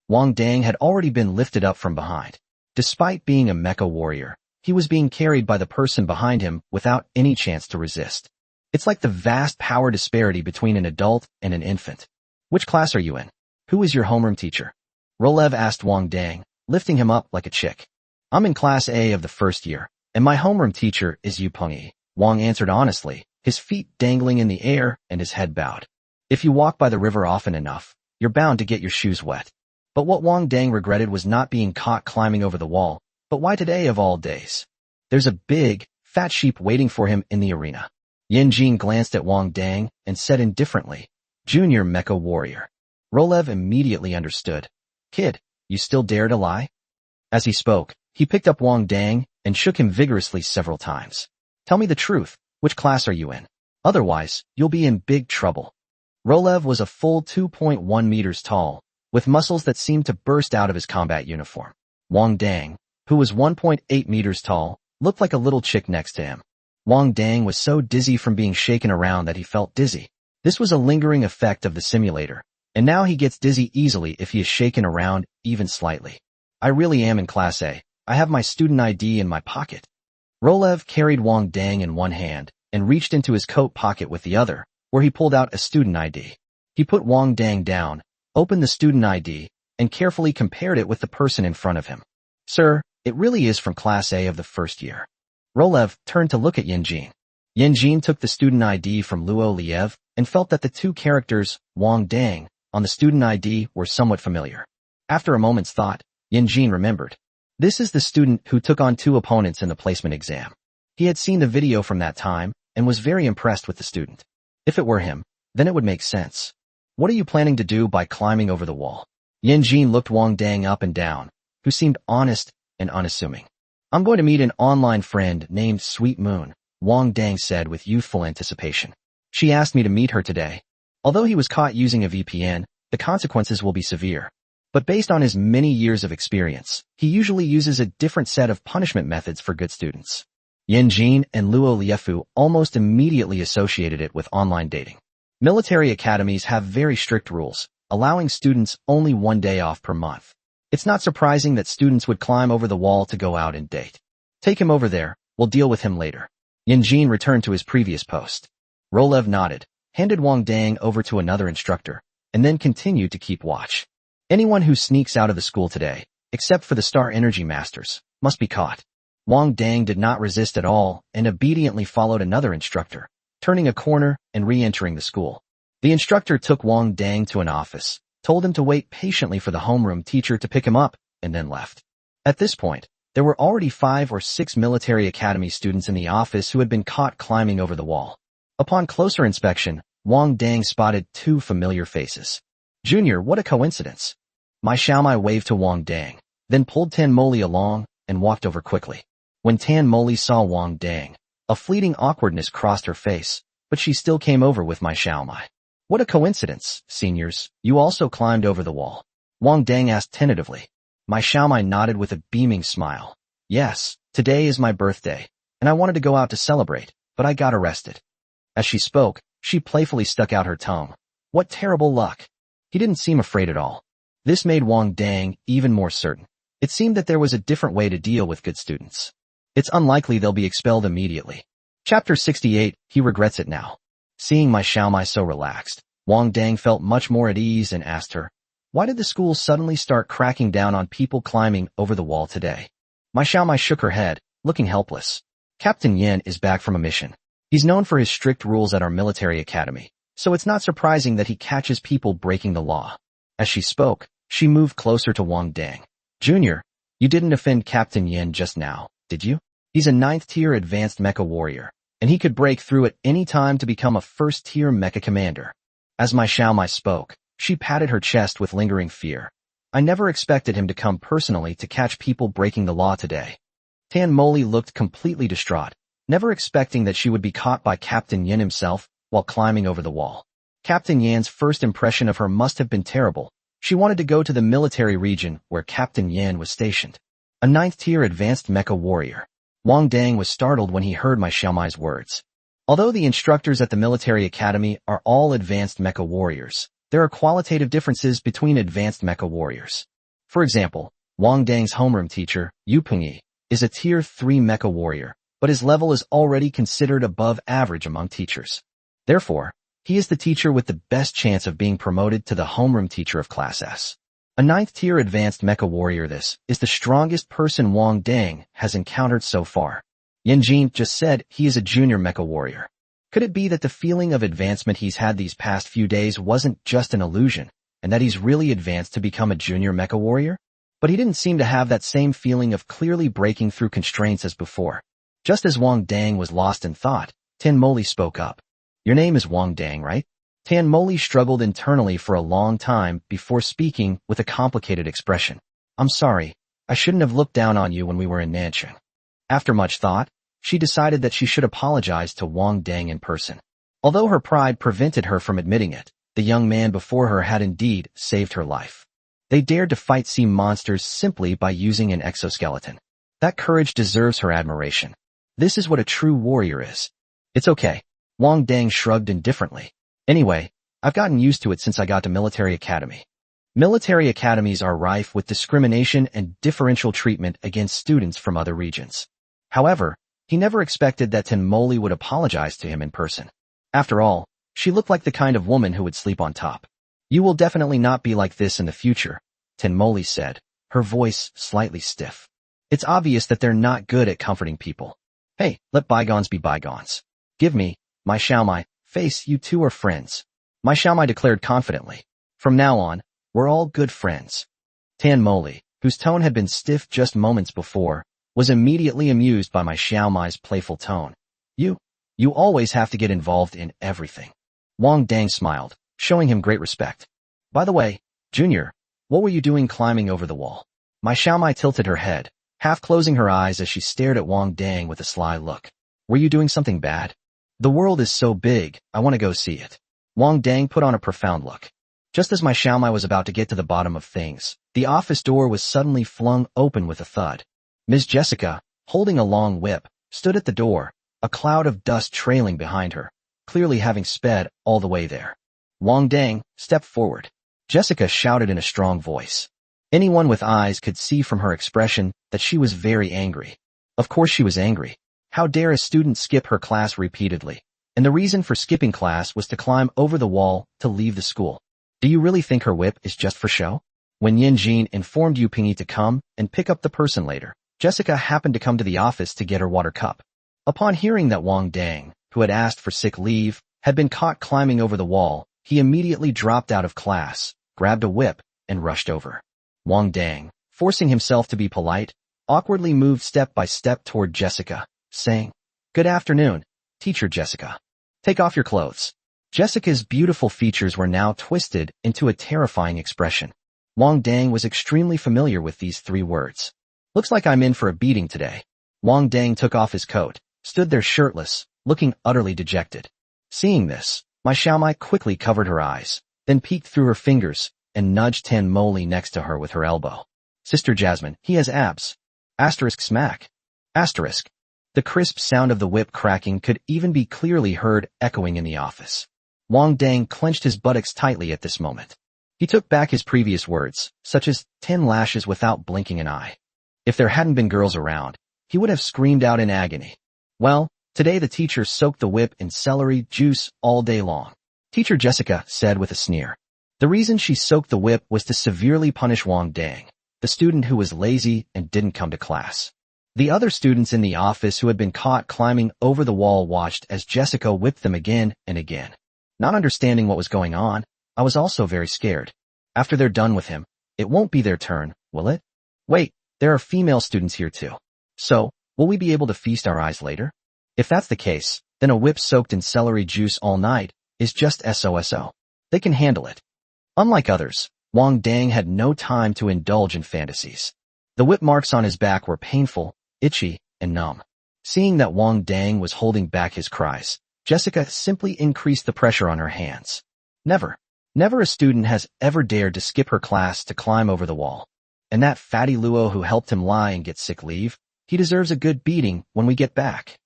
Wang Dang had already been lifted up from behind. Despite being a mecha warrior, he was being carried by the person behind him without any chance to resist. It's like the vast power disparity between an adult and an infant. Which class are you in? Who is your homeroom teacher? Rolev asked Wang Dang, lifting him up like a chick. I'm in Class A of the first year, and my homeroom teacher is Yu Pengyi. Wang answered honestly, his feet dangling in the air and his head bowed. If you walk by the river often enough, you're bound to get your shoes wet. But what Wang Dang regretted was not being caught climbing over the wall. But why today of all days? There's a big, fat sheep waiting for him in the arena. Yin Jin glanced at Wang Dang and said indifferently, Junior Mecha Warrior. Rolev immediately understood. Kid, you still dare to lie? As he spoke, he picked up Wang Dang and shook him vigorously several times. Tell me the truth, which class are you in? Otherwise, you'll be in big trouble. Rolev was a full 2.1 meters tall, with muscles that seemed to burst out of his combat uniform. Wang Dang, who was 1.8 meters tall, looked like a little chick next to him. Wang Dang was so dizzy from being shaken around that he felt dizzy. This was a lingering effect of the simulator, and now he gets dizzy easily if he is shaken around even slightly. I really am in Class A. I have my student ID in my pocket. Rolev carried Wang Dang in one hand and reached into his coat pocket with the other, where he pulled out a student ID. He put Wang Dang down, opened the student ID, and carefully compared it with the person in front of him. Sir, it really is from Class A of the first year. Rolev turned to look at Yanjin. Yanjin took the student ID from Luo Liev and felt that the two characters, Wang Dang, on the student ID were somewhat familiar. After a moment's thought, Yanjin remembered. This is the student who took on 2 opponents in the placement exam. He had seen the video from that time and was very impressed with the student. If it were him, then it would make sense. What are you planning to do by climbing over the wall? Yanjin looked Wang Dang up and down, who seemed honest and unassuming. I'm going to meet an online friend named Sweet Moon, Wang Dang said with youthful anticipation. She asked me to meet her today. Although he was caught using a VPN, the consequences will be severe. But based on his many years of experience, he usually uses a different set of punishment methods for good students. Yanjin and Luo Liefu almost immediately associated it with online dating. Military academies have very strict rules, allowing students only 1 day off per month. It's not surprising that students would climb over the wall to go out and date. Take him over there, we'll deal with him later. Yanjin returned to his previous post. Rolev nodded, handed Wang Dang over to another instructor, and then continued to keep watch. Anyone who sneaks out of the school today, except for the Star Energy Masters, must be caught. Wang Dang did not resist at all and obediently followed another instructor, turning a corner and re-entering the school. The instructor took Wang Dang to an office, told him to wait patiently for the homeroom teacher to pick him up, and then left. At this point, there were already 5 or 6 military academy students in the office who had been caught climbing over the wall. Upon closer inspection, Wang Dang spotted 2 familiar faces. Junior, what a coincidence. Mai Xiaomai waved to Wang Dang, then pulled Tan Moli along and walked over quickly. When Tan Moli saw Wang Dang, a fleeting awkwardness crossed her face, but she still came over with Mai Xiaomai. What a coincidence, seniors, you also climbed over the wall. Wang Dang asked tentatively. Mai Xiaomai nodded with a beaming smile. Yes, today is my birthday, and I wanted to go out to celebrate, but I got arrested. As she spoke, she playfully stuck out her tongue. What terrible luck. He didn't seem afraid at all. This made Wang Dang even more certain. It seemed that there was a different way to deal with good students. It's unlikely they'll be expelled immediately. Chapter 68, he regrets it now. Seeing Mai Xiaomai so relaxed, Wang Dang felt much more at ease and asked her, why did the school suddenly start cracking down on people climbing over the wall today? Mai Xiaomai shook her head, looking helpless. Captain Yin is back from a mission. He's known for his strict rules at our military academy, so it's not surprising that he catches people breaking the law. As she spoke, she moved closer to Wang Dang. Junior, you didn't offend Captain Yin just now, did you? He's a 9th-tier advanced mecha warrior, and he could break through at any time to become a 1st-tier mecha commander. As Mai Xiaomai spoke, she patted her chest with lingering fear. I never expected him to come personally to catch people breaking the law today. Tan Moli looked completely distraught, never expecting that she would be caught by Captain Yin himself while climbing over the wall. Captain Yan's first impression of her must have been terrible. She wanted to go to the military region where Captain Yan was stationed. A 9th-tier advanced mecha warrior. Wang Dang was startled when he heard Mai Xiaomai's words. Although the instructors at the military academy are all advanced mecha warriors, there are qualitative differences between advanced mecha warriors. For example, Wang Dang's homeroom teacher, Yu Pengyi, is a tier 3 mecha warrior, but his level is already considered above average among teachers. Therefore, he is the teacher with the best chance of being promoted to the homeroom teacher of Class S. A 9th-tier advanced mecha warrior. This is the strongest person Wang Dang has encountered so far. Yanjin just said he is a junior mecha warrior. Could it be that the feeling of advancement he's had these past few days wasn't just an illusion, and that he's really advanced to become a junior mecha warrior? But he didn't seem to have that same feeling of clearly breaking through constraints as before. Just as Wang Dang was lost in thought, Tan Moli spoke up. Your name is Wang Dang, right? Tan Moli struggled internally for a long time before speaking with a complicated expression. I'm sorry. I shouldn't have looked down on you when we were in Nanchang. After much thought, she decided that she should apologize to Wang Dang in person. Although her pride prevented her from admitting it, the young man before her had indeed saved her life. They dared to fight sea monsters simply by using an exoskeleton. That courage deserves her admiration. This is what a true warrior is. It's okay. Wang Dang shrugged indifferently. Anyway, I've gotten used to it since I got to military academy. Military academies are rife with discrimination and differential treatment against students from other regions. However, he never expected that Tenmoli would apologize to him in person. After all, she looked like the kind of woman who would sleep on top. You will definitely not be like this in the future, Tenmoli said, her voice slightly stiff. It's obvious that they're not good at comforting people. Hey, let bygones be bygones. Give me, my Xiaomai, face, you two are friends. My Xiaomai declared confidently. From now on, we're all good friends. Tenmoli, whose tone had been stiff just moments before, was immediately amused by my Xiaomai's playful tone. You always have to get involved in everything. Wang Dang smiled, showing him great respect. By the way, Junior, what were you doing climbing over the wall? My Xiaomai tilted her head, half closing her eyes as she stared at Wang Dang with a sly look. Were you doing something bad? The world is so big, I want to go see it. Wang Dang put on a profound look. Just as my Xiaomai was about to get to the bottom of things, the office door was suddenly flung open with a thud. Ms. Jessica, holding a long whip, stood at the door, a cloud of dust trailing behind her, clearly having sped all the way there. Wang Dang stepped forward. Jessica shouted in a strong voice. Anyone with eyes could see from her expression that she was very angry. Of course she was angry. How dare a student skip her class repeatedly? And the reason for skipping class was to climb over the wall to leave the school. Do you really think her whip is just for show? When Yin Jin informed Yu Pingyi to come and pick up the person later, Jessica happened to come to the office to get her water cup. Upon hearing that Wang Dang, who had asked for sick leave, had been caught climbing over the wall, he immediately dropped out of class, grabbed a whip, and rushed over. Wang Dang, forcing himself to be polite, awkwardly moved step by step toward Jessica, saying, "Good afternoon, Teacher Jessica. Take off your clothes." Jessica's beautiful features were now twisted into a terrifying expression. Wang Dang was extremely familiar with these 3 words. Looks like I'm in for a beating today. Wang Dang took off his coat, stood there shirtless, looking utterly dejected. Seeing this, my Xiaomai quickly covered her eyes, then peeked through her fingers, and nudged Tenmoli next to her with her elbow. Sister Jasmine, he has abs. Asterisk smack. Asterisk. The crisp sound of the whip cracking could even be clearly heard echoing in the office. Wang Dang clenched his buttocks tightly at this moment. He took back his previous words, such as 10 lashes without blinking an eye. If there hadn't been girls around, he would have screamed out in agony. Well, today the teacher soaked the whip in celery juice all day long. Teacher Jessica said with a sneer. The reason she soaked the whip was to severely punish Wang Dang, the student who was lazy and didn't come to class. The other students in the office who had been caught climbing over the wall watched as Jessica whipped them again and again. Not understanding what was going on, I was also very scared. After they're done with him, it won't be their turn, will it? Wait, there are female students here too. So, will we be able to feast our eyes later? If that's the case, then a whip soaked in celery juice all night is just SOSO. They can handle it. Unlike others, Wang Dang had no time to indulge in fantasies. The whip marks on his back were painful, itchy, and numb. Seeing that Wang Dang was holding back his cries, Jessica simply increased the pressure on her hands. Never a student has ever dared to skip her class to climb over the wall. And that fatty Luo who helped him lie and get sick leave, he deserves a good beating when we get back.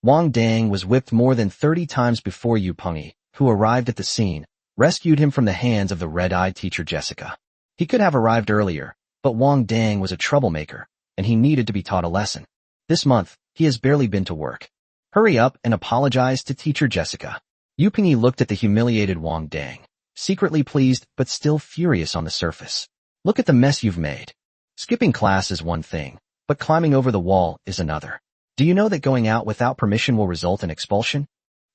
Wang Dang was whipped more than 30 times before Yu Pengyi, who arrived at the scene, rescued him from the hands of the red-eyed teacher Jessica. He could have arrived earlier, but Wang Dang was a troublemaker, and he needed to be taught a lesson. This month, he has barely been to work. Hurry up and apologize to teacher Jessica. Yu Pengyi looked at the humiliated Wang Dang, secretly pleased but still furious on the surface. Look at the mess you've made. Skipping class is one thing, but climbing over the wall is another. Do you know that going out without permission will result in expulsion?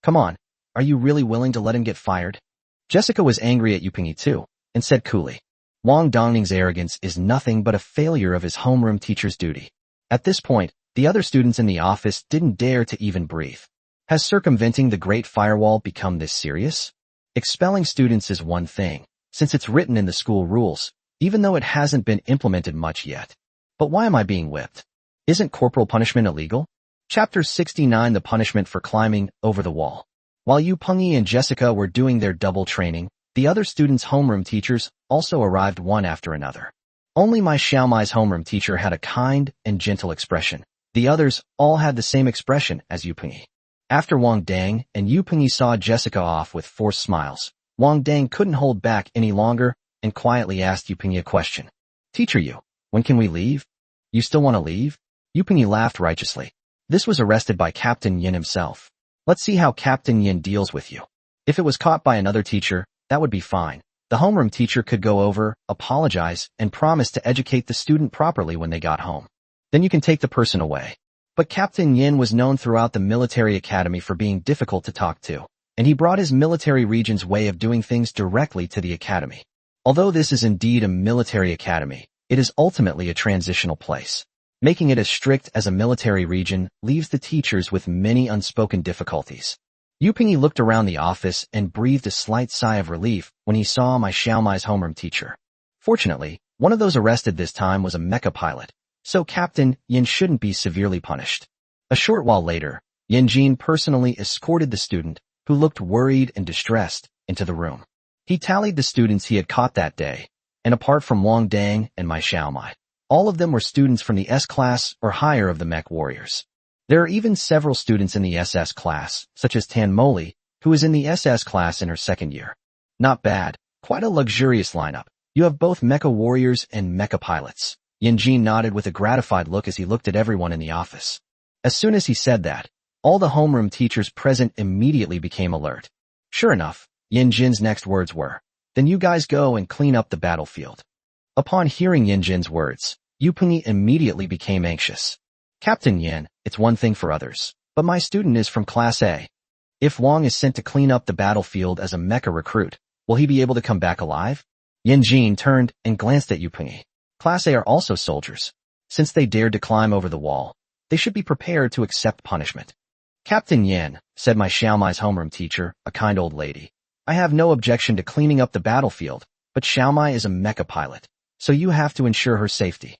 Come on, are you really willing to let him get fired? Jessica was angry at Yu Pengyi too, and said coolly, Wang Dongning's arrogance is nothing but a failure of his homeroom teacher's duty. At this point, the other students in the office didn't dare to even breathe. Has circumventing the Great Firewall become this serious? Expelling students is one thing, since it's written in the school rules, even though it hasn't been implemented much yet. But why am I being whipped? Isn't corporal punishment illegal? Chapter 69, The Punishment for Climbing Over the Wall. While Yu Pengyi and Jessica were doing their double training, the other students' homeroom teachers also arrived one after another. Only my Xiaomai's homeroom teacher had a kind and gentle expression. The others all had the same expression as Yu Pengyi. After Wang Dang and Yu Pengyi saw Jessica off with forced smiles, Wang Dang couldn't hold back any longer and quietly asked Yu Pengyi a question. Teacher Yu, when can we leave? You still want to leave? Yu Pengyi laughed righteously. This was arrested by Captain Yin himself. Let's see how Captain Yin deals with you. If it was caught by another teacher, that would be fine. The homeroom teacher could go over, apologize, and promise to educate the student properly when they got home. Then you can take the person away. But Captain Yin was known throughout the military academy for being difficult to talk to, and he brought his military region's way of doing things directly to the academy. Although this is indeed a military academy, it is ultimately a transitional place. Making it as strict as a military region leaves the teachers with many unspoken difficulties. Yu Pengyi looked around the office and breathed a slight sigh of relief when he saw my Xiaomai's homeroom teacher. Fortunately, one of those arrested this time was a mecha pilot, so Captain Yin shouldn't be severely punished. A short while later, Yin Jin personally escorted the student, who looked worried and distressed, into the room. He tallied the students he had caught that day, and apart from Wang Dang and my Xiaomai, all of them were students from the S class or higher of the Mech Warriors. There are even several students in the SS class, such as Tan Moli, who is in the SS class in her second year. Not bad, quite a luxurious lineup. You have both mecha warriors and mecha pilots. Yin Jin nodded with a gratified look as he looked at everyone in the office. As soon as he said that, all the homeroom teachers present immediately became alert. Sure enough, Yin Jin's next words were, "Then you guys go and clean up the battlefield." Upon hearing Yin Jin's words, Yu Pengyi immediately became anxious. Captain Yin, it's one thing for others, but my student is from Class A. If Wang is sent to clean up the battlefield as a mecha recruit, will he be able to come back alive? Yin Jin turned and glanced at Yu Pengyi. Class A are also soldiers. Since they dared to climb over the wall, they should be prepared to accept punishment. Captain Yin, said my Xiaomai's homeroom teacher, a kind old lady, I have no objection to cleaning up the battlefield, but Xiaomai is a mecha pilot, so you have to ensure her safety.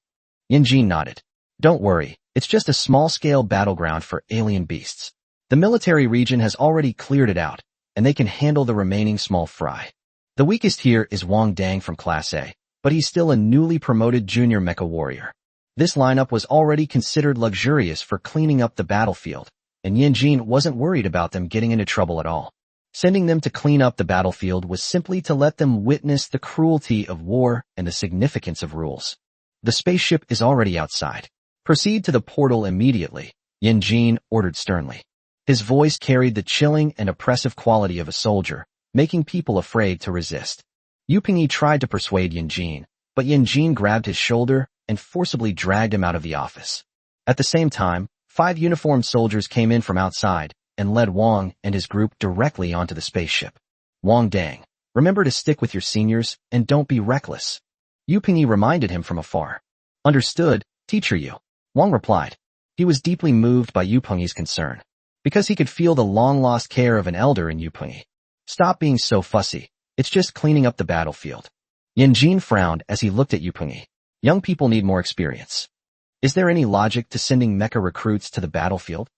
Yin Jin nodded. Don't worry, it's just a small-scale battleground for alien beasts. The military region has already cleared it out, and they can handle the remaining small fry. The weakest here is Wang Dang from Class A, but he's still a newly promoted junior mecha warrior. This lineup was already considered luxurious for cleaning up the battlefield, and Yin Jin wasn't worried about them getting into trouble at all. Sending them to clean up the battlefield was simply to let them witness the cruelty of war and the significance of rules. The spaceship is already outside. Proceed to the portal immediately, Yin Jin ordered sternly. His voice carried the chilling and oppressive quality of a soldier, making people afraid to resist. Yu Pengyi tried to persuade Yin Jin, but Yin Jin grabbed his shoulder and forcibly dragged him out of the office. At the same time, 5 uniformed soldiers came in from outside and led Wang and his group directly onto the spaceship. Wang Dang, remember to stick with your seniors and don't be reckless. Yu Pengyi reminded him from afar. Understood, Teacher Yu. Wang replied. He was deeply moved by Yu Pengyi's concern, because he could feel the long-lost care of an elder in Yu Pengyi. Stop being so fussy, it's just cleaning up the battlefield. Yin Jin frowned as he looked at Yu Pengyi. Young people need more experience. Is there any logic to sending mecha recruits to the battlefield?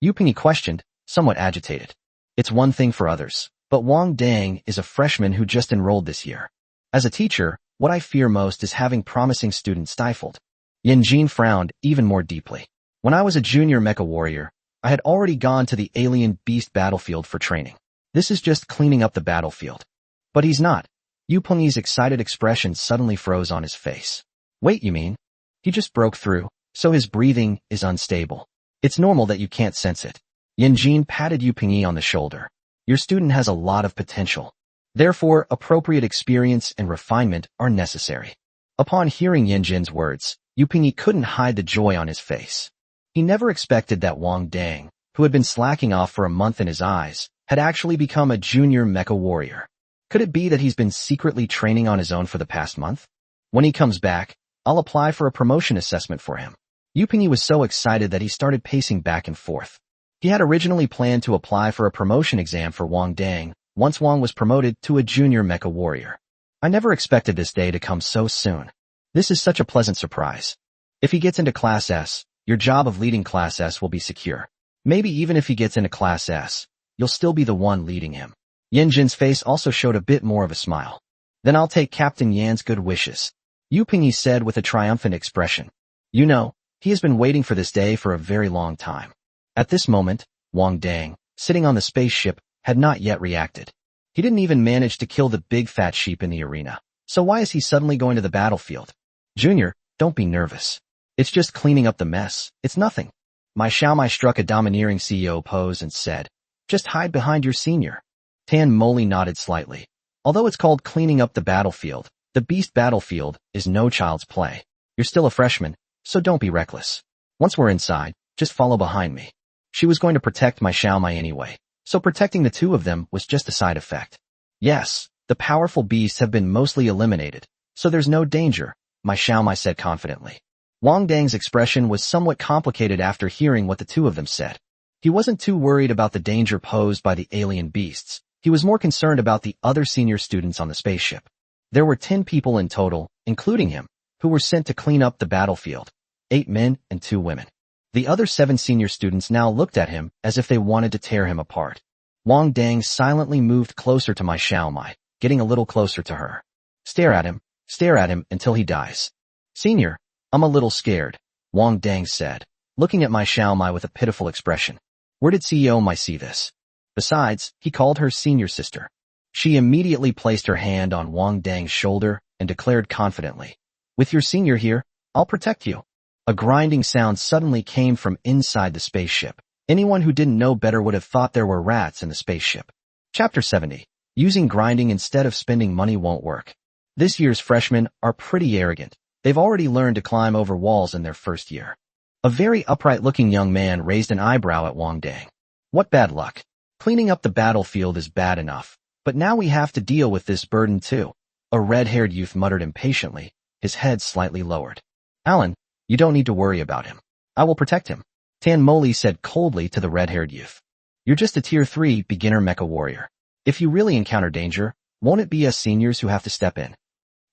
Yu Pengyi questioned, somewhat agitated. It's one thing for others, but Wang Dang is a freshman who just enrolled this year. As a teacher, what I fear most is having promising students stifled. Yin Jin frowned even more deeply. When I was a junior mecha warrior, I had already gone to the alien beast battlefield for training. This is just cleaning up the battlefield. But he's not. Yu Pengyi's excited expression suddenly froze on his face. Wait, you mean? He just broke through, so his breathing is unstable. It's normal that you can't sense it. Yin Jin patted Yu Pengyi on the shoulder. Your student has a lot of potential. Therefore, appropriate experience and refinement are necessary. Upon hearing Yin Jin's words, Yu Pengyi couldn't hide the joy on his face. He never expected that Wang Dang, who had been slacking off for a month in his eyes, had actually become a junior mecha warrior. Could it be that he's been secretly training on his own for the past month? When he comes back, I'll apply for a promotion assessment for him. Yu Pengyi was so excited that he started pacing back and forth. He had originally planned to apply for a promotion exam for Wang Dang once Wang was promoted to a junior mecha warrior. I never expected this day to come so soon. This is such a pleasant surprise. If he gets into Class S, your job of leading Class S will be secure. Maybe even if he gets into Class S, you'll still be the one leading him. Yanjin's face also showed a bit more of a smile. Then I'll take Captain Yan's good wishes. Yu Pingyi said with a triumphant expression. You know, he has been waiting for this day for a very long time. At this moment, Wang Dang, sitting on the spaceship, had not yet reacted. He didn't even manage to kill the big fat sheep in the arena. So why is he suddenly going to the battlefield? Junior, don't be nervous. It's just cleaning up the mess. It's nothing. My Xiaomai struck a domineering CEO pose and said, just hide behind your senior. Tan Moli nodded slightly. Although it's called cleaning up the battlefield, the beast battlefield is no child's play. You're still a freshman, so don't be reckless. Once we're inside, just follow behind me. She was going to protect my Xiaomai anyway, so protecting the two of them was just a side effect. Yes, the powerful beasts have been mostly eliminated, so there's no danger, my Xiaomai said confidently. Wang Dang's expression was somewhat complicated after hearing what the two of them said. He wasn't too worried about the danger posed by the alien beasts. He was more concerned about the other senior students on the spaceship. There were 10 people in total, including him, who were sent to clean up the battlefield. 8 men and 2 women. The other 7 senior students now looked at him as if they wanted to tear him apart. Wang Dang silently moved closer to my Xiaomai, getting a little closer to her. Stare at him until he dies. Senior, I'm a little scared, Wang Dang said, looking at my Xiaomai with a pitiful expression. Where did CEO Mai see this? Besides, he called her senior sister. She immediately placed her hand on Wang Dang's shoulder and declared confidently, with your senior here, I'll protect you. A grinding sound suddenly came from inside the spaceship. Anyone who didn't know better would have thought there were rats in the spaceship. Chapter 70. Using grinding instead of spending money won't work. This year's freshmen are pretty arrogant. They've already learned to climb over walls in their first year. A very upright-looking young man raised an eyebrow at Wang Dang. What bad luck. Cleaning up the battlefield is bad enough, but now we have to deal with this burden too. A red-haired youth muttered impatiently, his head slightly lowered. Alan, you don't need to worry about him. I will protect him. Tan Moli said coldly to the red-haired youth. You're just a Tier 3 beginner mecha warrior. If you really encounter danger, won't it be us seniors who have to step in?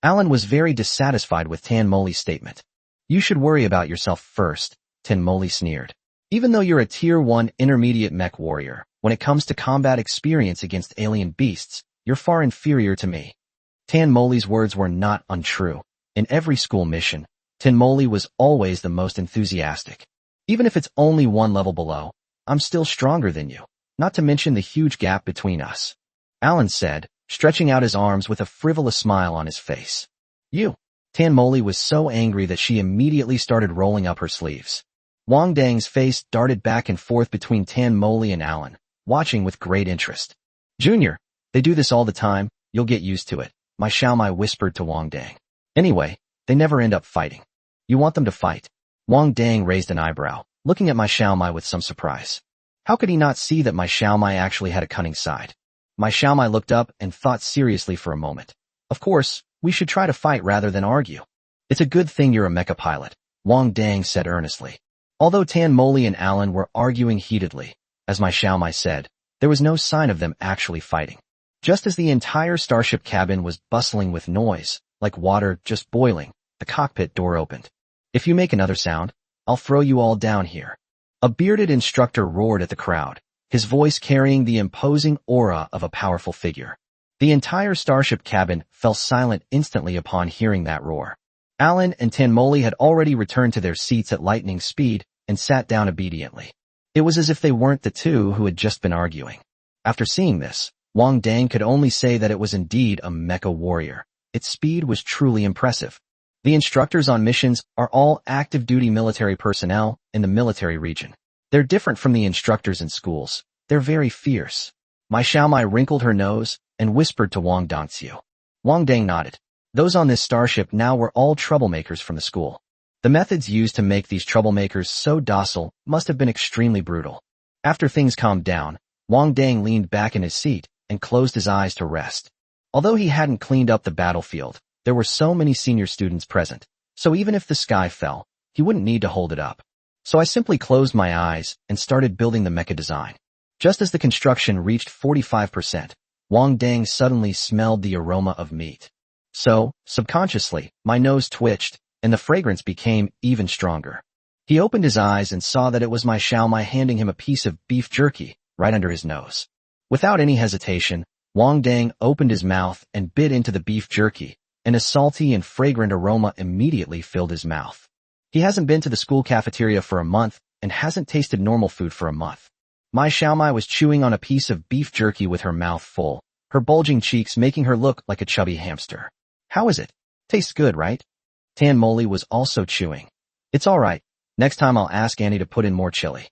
Alan was very dissatisfied with Tan Moli's statement. You should worry about yourself first, Tan Moli sneered. Even though you're a Tier 1 intermediate mech warrior, when it comes to combat experience against alien beasts, you're far inferior to me. Tan Moli's words were not untrue. In every school mission, Tan Moli was always the most enthusiastic. Even if it's only 1 level below, I'm still stronger than you, not to mention the huge gap between us. Alan said, stretching out his arms with a frivolous smile on his face. You. Tan Moli was so angry that she immediately started rolling up her sleeves. Wang Dang's face darted back and forth between Tan Moli and Alan, watching with great interest. Junior, they do this all the time, you'll get used to it, my Xiaomai whispered to Wang Dang. Anyway, they never end up fighting. You want them to fight? Wang Dang raised an eyebrow, looking at my Xiaomai with some surprise. How could he not see that my Xiaomai actually had a cunning side? My Xiaomai looked up and thought seriously for a moment. Of course, we should try to fight rather than argue. It's a good thing you're a mecha pilot, Wang Dang said earnestly. Although Tan Moli and Alan were arguing heatedly, as my Xiaomai said, there was no sign of them actually fighting. Just as the entire starship cabin was bustling with noise, like water just boiling, the cockpit door opened. If you make another sound, I'll throw you all down here. A bearded instructor roared at the crowd, his voice carrying the imposing aura of a powerful figure. The entire starship cabin fell silent instantly upon hearing that roar. Alan and Tan Moli had already returned to their seats at lightning speed and sat down obediently. It was as if they weren't the two who had just been arguing. After seeing this, Wang Dang could only say that it was indeed a mecha warrior. Its speed was truly impressive. The instructors on missions are all active-duty military personnel in the military region. They're different from the instructors in schools. They're very fierce. My Xiaomai wrinkled her nose and whispered to Wang Dangxiu. Wang Dang nodded. Those on this starship now were all troublemakers from the school. The methods used to make these troublemakers so docile must have been extremely brutal. After things calmed down, Wang Dang leaned back in his seat and closed his eyes to rest. Although he hadn't cleaned up the battlefield, there were so many senior students present, so even if the sky fell, he wouldn't need to hold it up. So I simply closed my eyes and started building the mecha design. Just as the construction reached 45%, Wang Dang suddenly smelled the aroma of meat. So, subconsciously, my nose twitched, and the fragrance became even stronger. He opened his eyes and saw that it was my Xiaomai handing him a piece of beef jerky right under his nose. Without any hesitation, Wang Dang opened his mouth and bit into the beef jerky, and a salty and fragrant aroma immediately filled his mouth. He hasn't been to the school cafeteria for a month and hasn't tasted normal food for a month. My Xiaomai was chewing on a piece of beef jerky with her mouth full, her bulging cheeks making her look like a chubby hamster. How is it? Tastes good, right? Tan Moli was also chewing. It's all right. Next time I'll ask Annie to put in more chili.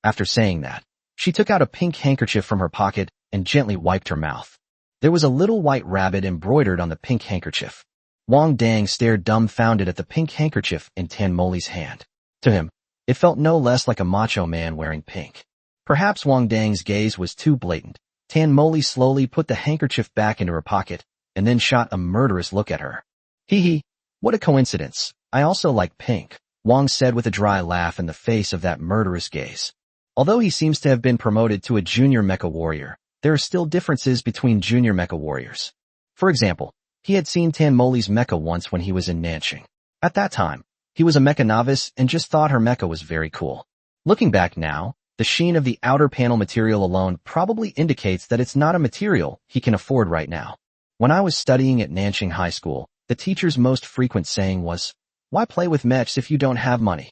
After saying that, she took out a pink handkerchief from her pocket and gently wiped her mouth. There was a little white rabbit embroidered on the pink handkerchief. Wang Dang stared dumbfounded at the pink handkerchief in Tan Moli's hand. To him, it felt no less like a macho man wearing pink. Perhaps Wang Dang's gaze was too blatant. Tan Moli slowly put the handkerchief back into her pocket and then shot a murderous look at her. Hee hee, what a coincidence. I also like pink, Wang said with a dry laugh in the face of that murderous gaze. Although he seems to have been promoted to a junior mecha warrior, there are still differences between junior mecha warriors. For example, he had seen Tan Moli's mecha once when he was in Nanxing. At that time, he was a mecha novice and just thought her mecha was very cool. Looking back now, the sheen of the outer panel material alone probably indicates that it's not a material he can afford right now. When I was studying at Nanxing High School, the teacher's most frequent saying was, "Why play with mechs if you don't have money?"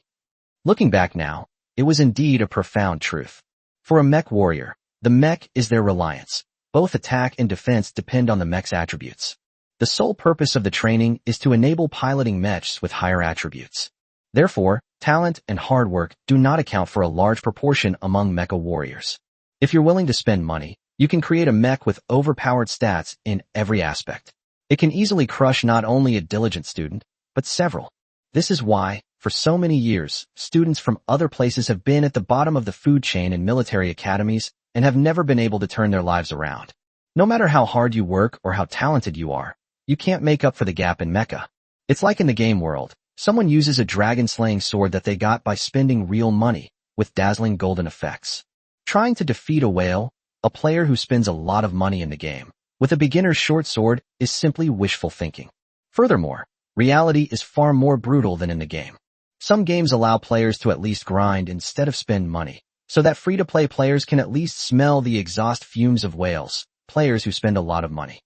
Looking back now, it was indeed a profound truth. For a mech warrior, the mech is their reliance. Both attack and defense depend on the mech's attributes. The sole purpose of the training is to enable piloting mechs with higher attributes. Therefore, talent and hard work do not account for a large proportion among mecha warriors. If you're willing to spend money, you can create a mech with overpowered stats in every aspect. It can easily crush not only a diligent student, but several. This is why, for so many years, students from other places have been at the bottom of the food chain in military academies and have never been able to turn their lives around. No matter how hard you work or how talented you are, you can't make up for the gap in mecha. It's like in the game world, someone uses a dragon-slaying sword that they got by spending real money, with dazzling golden effects. Trying to defeat a whale, a player who spends a lot of money in the game, with a beginner's short sword is simply wishful thinking. Furthermore, reality is far more brutal than in the game. Some games allow players to at least grind instead of spend money, so that free-to-play players can at least smell the exhaust fumes of whales, players who spend a lot of money.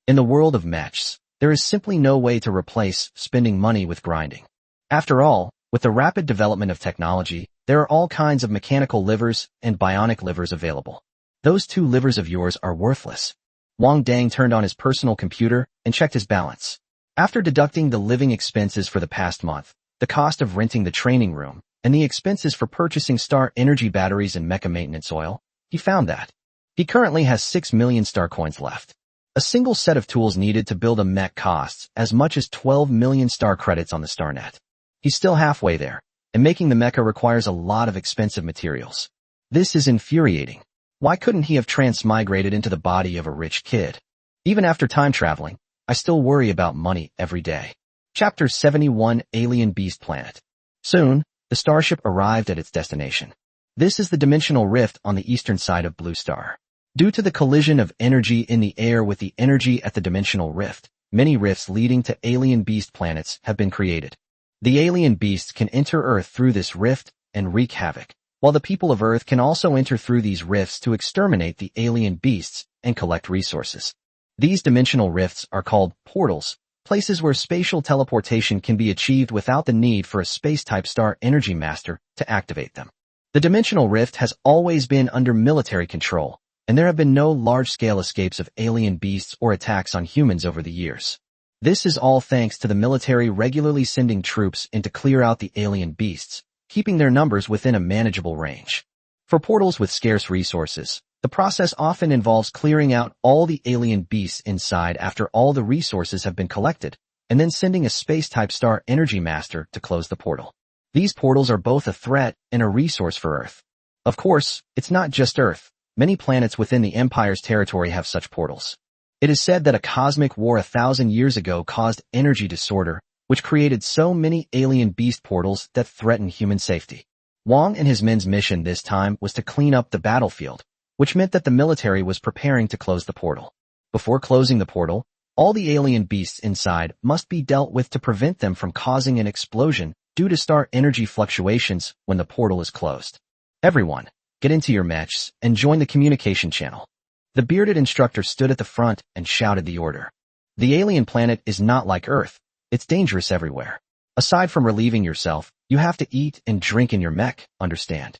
In the world of mechs, there is simply no way to replace spending money with grinding. After all, with the rapid development of technology, there are all kinds of mechanical livers and bionic livers available. Those two livers of yours are worthless. Wang Dang turned on his personal computer and checked his balance. After deducting the living expenses for the past month, the cost of renting the training room, and the expenses for purchasing Star Energy batteries and mecha maintenance oil, he found that he currently has 6 million star coins left. A single set of tools needed to build a mech costs as much as 12 million star credits on the StarNet. He's still halfway there, and making the mecha requires a lot of expensive materials. This is infuriating. Why couldn't he have transmigrated into the body of a rich kid? Even after time traveling, I still worry about money every day. Chapter 71, Alien Beast Planet. Soon, the starship arrived at its destination. This is the dimensional rift on the eastern side of Blue Star. Due to the collision of energy in the air with the energy at the dimensional rift, many rifts leading to alien beast planets have been created. The alien beasts can enter Earth through this rift and wreak havoc, while the people of Earth can also enter through these rifts to exterminate the alien beasts and collect resources. These dimensional rifts are called portals, places where spatial teleportation can be achieved without the need for a space-type star energy master to activate them. The dimensional rift has always been under military control, and there have been no large-scale escapes of alien beasts or attacks on humans over the years. This is all thanks to the military regularly sending troops in to clear out the alien beasts, keeping their numbers within a manageable range. For portals with scarce resources, the process often involves clearing out all the alien beasts inside after all the resources have been collected, and then sending a space-type star energy master to close the portal. These portals are both a threat and a resource for Earth. Of course, it's not just Earth. Many planets within the Empire's territory have such portals. It is said that a cosmic war 1,000 years ago caused energy disorder, which created so many alien beast portals that threaten human safety. Wang and his men's mission this time was to clean up the battlefield, which meant that the military was preparing to close the portal. Before closing the portal, All the alien beasts inside must be dealt with to prevent them from causing an explosion due to star energy fluctuations when the portal is closed. Everyone, get into your mechs and join the communication channel. The bearded instructor stood at the front and shouted the order. The alien planet is not like Earth. It's dangerous everywhere. Aside from relieving yourself, you have to eat and drink in your mech, understand?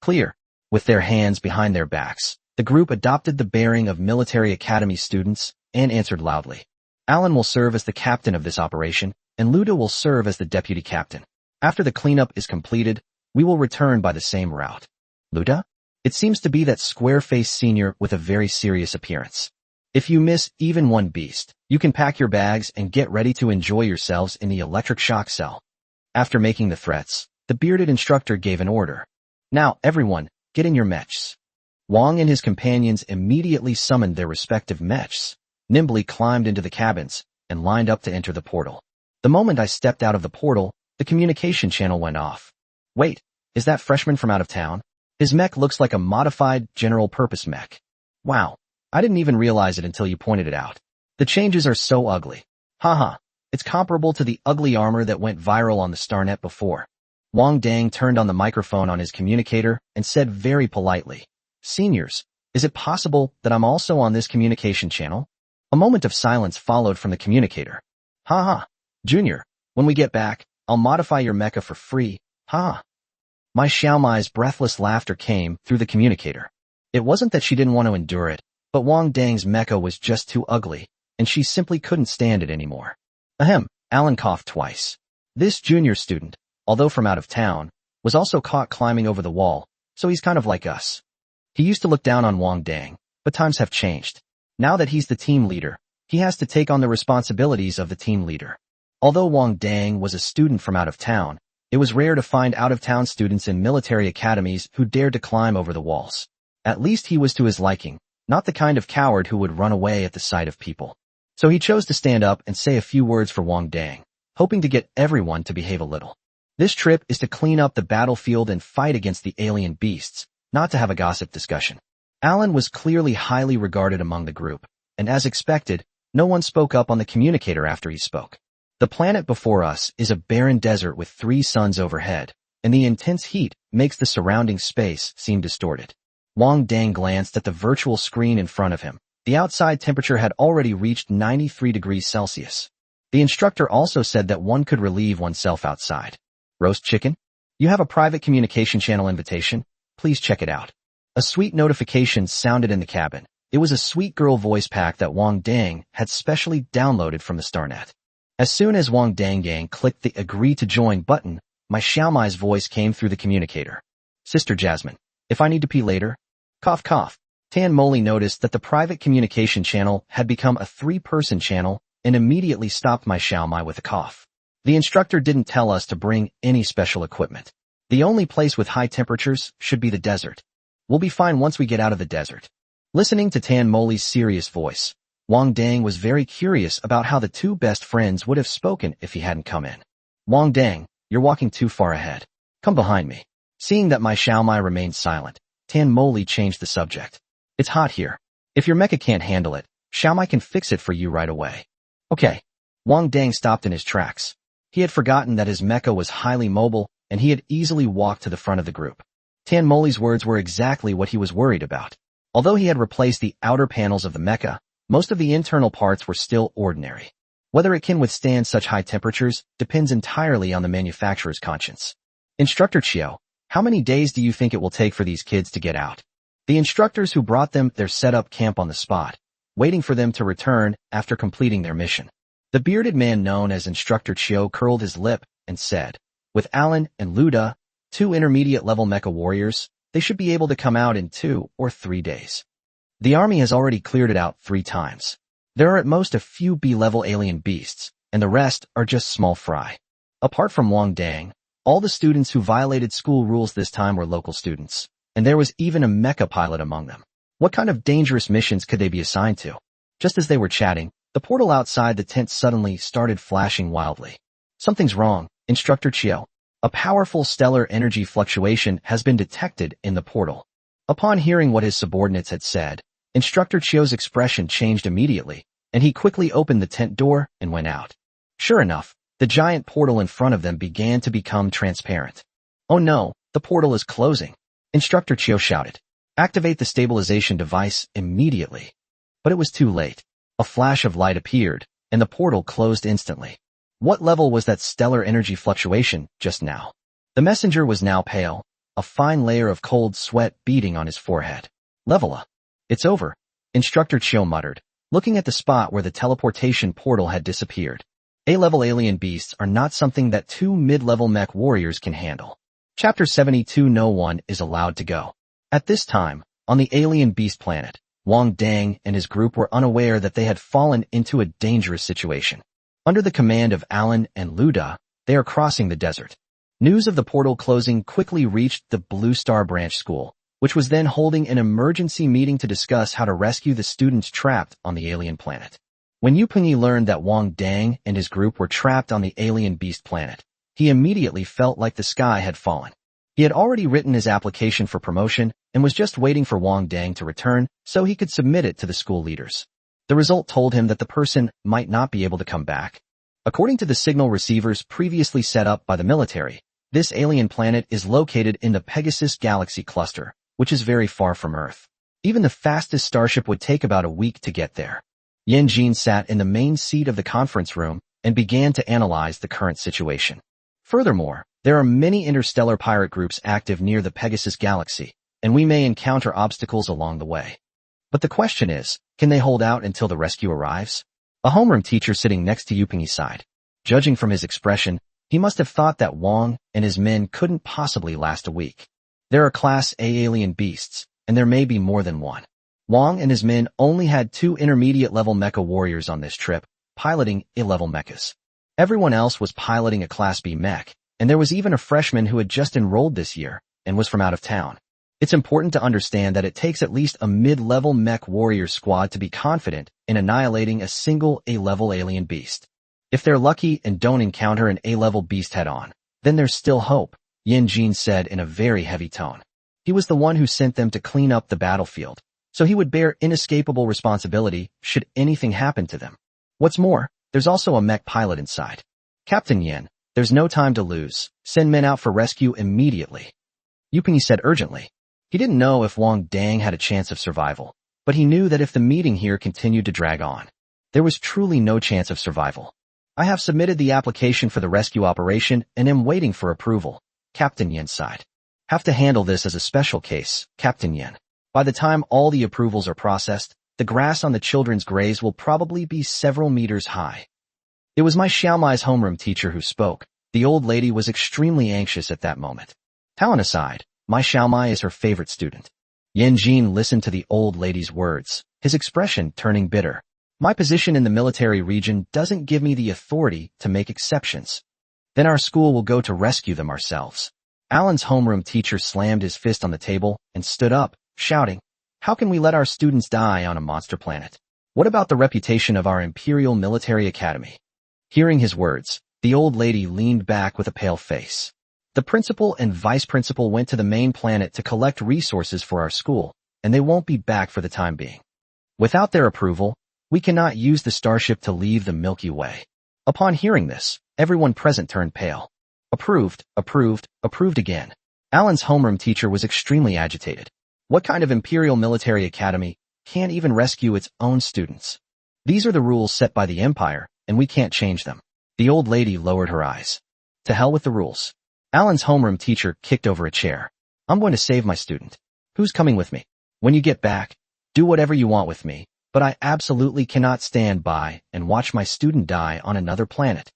Clear. With their hands behind their backs, the group adopted the bearing of military academy students and answered loudly. Alan will serve as the captain of this operation, and Luda will serve as the deputy captain. After the cleanup is completed, we will return by the same route. Luda? It seems to be that square-faced senior with a very serious appearance. If you miss even one beast, you can pack your bags and get ready to enjoy yourselves in the electric shock cell. After making the threats, the bearded instructor gave an order. Now, everyone, get in your mechs. Wong and his companions immediately summoned their respective mechs, nimbly climbed into the cabins, and lined up to enter the portal. The moment I stepped out of the portal, the communication channel went off. Wait, is that freshman from out of town? His mech looks like a modified general-purpose mech. Wow, I didn't even realize it until you pointed it out. The changes are so ugly. Haha, it's comparable to the ugly armor that went viral on the StarNet before. Wang Dang turned on the microphone on his communicator and said very politely, Seniors, is it possible that I'm also on this communication channel? A moment of silence followed from the communicator. Haha, Junior, when we get back, I'll modify your mecha for free, haha. My Xiaomai's breathless laughter came through the communicator. It wasn't that she didn't want to endure it, but Wang Dang's mecha was just too ugly, and she simply couldn't stand it anymore. Ahem, Alan coughed twice. This junior student, although from out of town, was also caught climbing over the wall, so he's kind of like us. He used to look down on Wang Dang, but times have changed. Now that he's the team leader, he has to take on the responsibilities of the team leader. Although Wang Dang was a student from out of town, it was rare to find out-of-town students in military academies who dared to climb over the walls. At least he was to his liking, not the kind of coward who would run away at the sight of people. So he chose to stand up and say a few words for Wang Dang, hoping to get everyone to behave a little. This trip is to clean up the battlefield and fight against the alien beasts, not to have a gossip discussion. Alan was clearly highly regarded among the group, and as expected, no one spoke up on the communicator after he spoke. The planet before us is a barren desert with 3 suns overhead, and the intense heat makes the surrounding space seem distorted. Wang Dang glanced at the virtual screen in front of him. The outside temperature had already reached 93 degrees Celsius. The instructor also said that one could relieve oneself outside. Roast chicken? You have a private communication channel invitation? Please check it out. A sweet notification sounded in the cabin. It was a sweet girl voice pack that Wang Dang had specially downloaded from the StarNet. As soon as Wang Dang clicked the Agree to Join button, my Xiaomai's voice came through the communicator. Sister Jasmine, if I need to pee later? Cough cough. Tan Moli noticed that the private communication channel had become a 3-person channel and immediately stopped my Xiaomai with a cough. The instructor didn't tell us to bring any special equipment. The only place with high temperatures should be the desert. We'll be fine once we get out of the desert. Listening to Tan Moli's serious voice, Wang Dang was very curious about how the 2 best friends would have spoken if he hadn't come in. Wang Dang, you're walking too far ahead. Come behind me. Seeing that my Xiaomai remained silent, Tan Moli changed the subject. It's hot here. If your mecha can't handle it, Xiaomai can fix it for you right away. Okay. Wang Dang stopped in his tracks. He had forgotten that his mecha was highly mobile, and he had easily walked to the front of the group. Tan Moli's words were exactly what he was worried about. Although he had replaced the outer panels of the mecha, most of the internal parts were still ordinary. Whether it can withstand such high temperatures depends entirely on the manufacturer's conscience. Instructor Chiao, how many days do you think it will take for these kids to get out? The instructors who brought them there set up camp on the spot, waiting for them to return after completing their mission. The bearded man known as Instructor Chiao curled his lip and said, with Alan and Luda, 2 intermediate-level mecha warriors, they should be able to come out in 2 or 3 days. The army has already cleared it out 3 times. There are at most a few B-level alien beasts, and the rest are just small fry. Apart from Wang Dang, all the students who violated school rules this time were local students, and there was even a mecha pilot among them. What kind of dangerous missions could they be assigned to? Just as they were chatting, the portal outside the tent suddenly started flashing wildly. Something's wrong, Instructor Chiao. A powerful stellar energy fluctuation has been detected in the portal. Upon hearing what his subordinates had said, Instructor Chiao's expression changed immediately, and he quickly opened the tent door and went out. Sure enough, the giant portal in front of them began to become transparent. Oh no, the portal is closing. Instructor Chiu shouted. Activate the stabilization device immediately. But it was too late. A flash of light appeared, and the portal closed instantly. What level was that stellar energy fluctuation just now? The messenger was now pale, a fine layer of cold sweat beading on his forehead. Level up. It's over, Instructor Chiu muttered, looking at the spot where the teleportation portal had disappeared. A-level alien beasts are not something that 2 mid-level mech warriors can handle. Chapter 72. No one is allowed to go. At this time, on the alien beast planet, Wang Dang and his group were unaware that they had fallen into a dangerous situation. Under the command of Alan and Luda, they are crossing the desert. News of the portal closing quickly reached the Blue Star Branch School, which was then holding an emergency meeting to discuss how to rescue the students trapped on the alien planet. When Yu Pengyi learned that Wang Dang and his group were trapped on the alien beast planet, he immediately felt like the sky had fallen. He had already written his application for promotion and was just waiting for Wang Dang to return so he could submit it to the school leaders. The result told him that the person might not be able to come back. According to the signal receivers previously set up by the military, this alien planet is located in the Pegasus Galaxy cluster, which is very far from Earth. Even the fastest starship would take about a week to get there. Yan Jin sat in the main seat of the conference room and began to analyze the current situation. Furthermore, there are many interstellar pirate groups active near the Pegasus Galaxy, and we may encounter obstacles along the way. But the question is, can they hold out until the rescue arrives? A homeroom teacher sitting next to Yu Pengyi's side. Judging from his expression, he must have thought that Wang and his men couldn't possibly last a week. There are Class A alien beasts, and there may be more than one. Wang and his men only had 2 intermediate-level mecha warriors on this trip, piloting A-level mechas. Everyone else was piloting a Class B mech, and there was even a freshman who had just enrolled this year and was from out of town. It's important to understand that it takes at least a mid-level mech warrior squad to be confident in annihilating a single A-level alien beast. If they're lucky and don't encounter an A-level beast head-on, then there's still hope, Yan Jin said in a very heavy tone. He was the one who sent them to clean up the battlefield, so he would bear inescapable responsibility should anything happen to them. What's more, there's also a mech pilot inside. Captain Yan, there's no time to lose. Send men out for rescue immediately. Yu Pengyi said urgently. He didn't know if Wang Dang had a chance of survival, but he knew that if the meeting here continued to drag on, there was truly no chance of survival. I have submitted the application for the rescue operation and am waiting for approval, Captain Yan sighed. Have to handle this as a special case, Captain Yan. By the time all the approvals are processed, the grass on the children's graves will probably be several meters high. It was my Xiaomai's homeroom teacher who spoke. The old lady was extremely anxious at that moment. Talent aside, my Xiaomai is her favorite student. Yan Jin listened to the old lady's words, his expression turning bitter. My position in the military region doesn't give me the authority to make exceptions. Then our school will go to rescue them ourselves. Alan's homeroom teacher slammed his fist on the table and stood up, shouting, how can we let our students die on a monster planet? What about the reputation of our Imperial Military Academy? Hearing his words, the old lady leaned back with a pale face. The principal and vice principal went to the main planet to collect resources for our school, and they won't be back for the time being. Without their approval, we cannot use the starship to leave the Milky Way. Upon hearing this, everyone present turned pale. Approved, approved, approved again. Alan's homeroom teacher was extremely agitated. What kind of Imperial Military Academy can't even rescue its own students? These are the rules set by the Empire, and we can't change them. The old lady lowered her eyes. To hell with the rules. Alan's homeroom teacher kicked over a chair. I'm going to save my student. Who's coming with me? When you get back, do whatever you want with me, but I absolutely cannot stand by and watch my student die on another planet.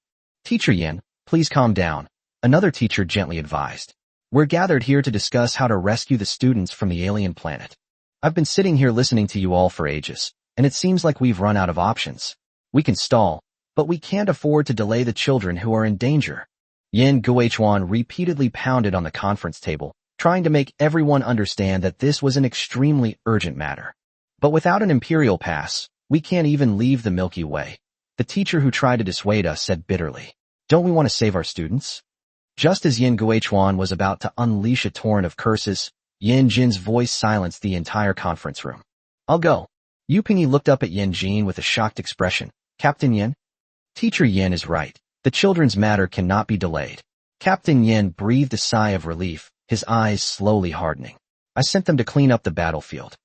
Teacher Yin, please calm down, another teacher gently advised. We're gathered here to discuss how to rescue the students from the alien planet. I've been sitting here listening to you all for ages, and it seems like we've run out of options. We can stall, but we can't afford to delay the children who are in danger. Yin Guochuan repeatedly pounded on the conference table, trying to make everyone understand that this was an extremely urgent matter. But without an Imperial pass, we can't even leave the Milky Way. The teacher who tried to dissuade us said bitterly. Don't we want to save our students? Just as Yin Guochuan was about to unleash a torrent of curses, Yan Jin's voice silenced the entire conference room. I'll go. Yu Pingyi looked up at Yan Jin with a shocked expression. Captain Yan? Teacher Yan is right. The children's matter cannot be delayed. Captain Yan breathed a sigh of relief, his eyes slowly hardening. I sent them to clean up the battlefield.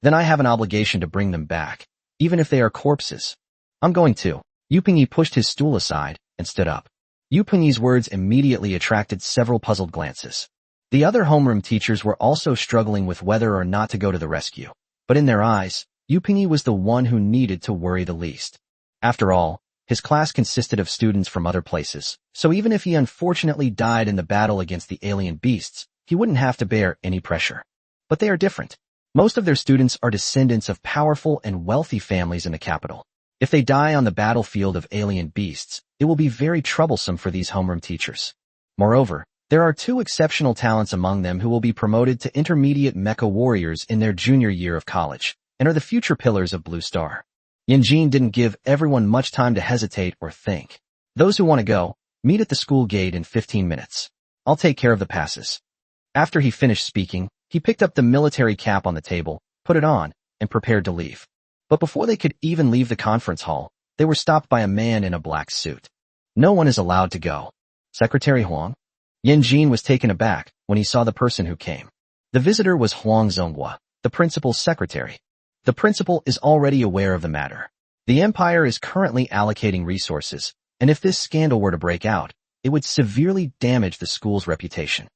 Then I have an obligation to bring them back, even if they are corpses. I'm going to. Yu Pingyi pushed his stool aside and stood up. Yu Pingyi's words immediately attracted several puzzled glances. The other homeroom teachers were also struggling with whether or not to go to the rescue, but in their eyes, Yu Pingyi was the one who needed to worry the least. After all, his class consisted of students from other places, so even if he unfortunately died in the battle against the alien beasts, he wouldn't have to bear any pressure. But they are different. Most of their students are descendants of powerful and wealthy families in the capital. If they die on the battlefield of alien beasts, it will be very troublesome for these homeroom teachers. Moreover, there are two exceptional talents among them who will be promoted to intermediate mecha warriors in their junior year of college, and are the future pillars of Blue Star. Yan Jin didn't give everyone much time to hesitate or think. Those who want to go, meet at the school gate in 15 minutes. I'll take care of the passes. After he finished speaking, he picked up the military cap on the table, put it on, and prepared to leave. But before they could even leave the conference hall, they were stopped by a man in a black suit. No one is allowed to go. Secretary Huang? Yan Jin was taken aback when he saw the person who came. The visitor was Huang Zonghua, the principal's secretary. The principal is already aware of the matter. The empire is currently allocating resources, and if this scandal were to break out, it would severely damage the school's reputation.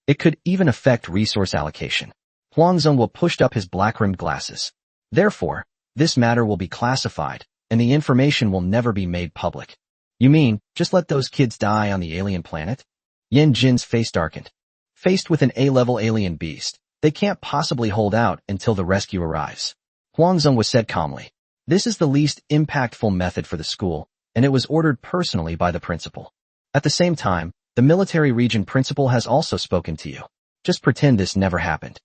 It could even affect resource allocation. Huang Zonghua pushed up his black-rimmed glasses. Therefore, this matter will be classified, and the information will never be made public. You mean, just let those kids die on the alien planet? Yan Jin's face darkened. Faced with an A-level alien beast, they can't possibly hold out until the rescue arrives. Huang Zonghua said calmly. This is the least impactful method for the school, and it was ordered personally by the principal. At the same time, the military region principal has also spoken to you. Just pretend this never happened.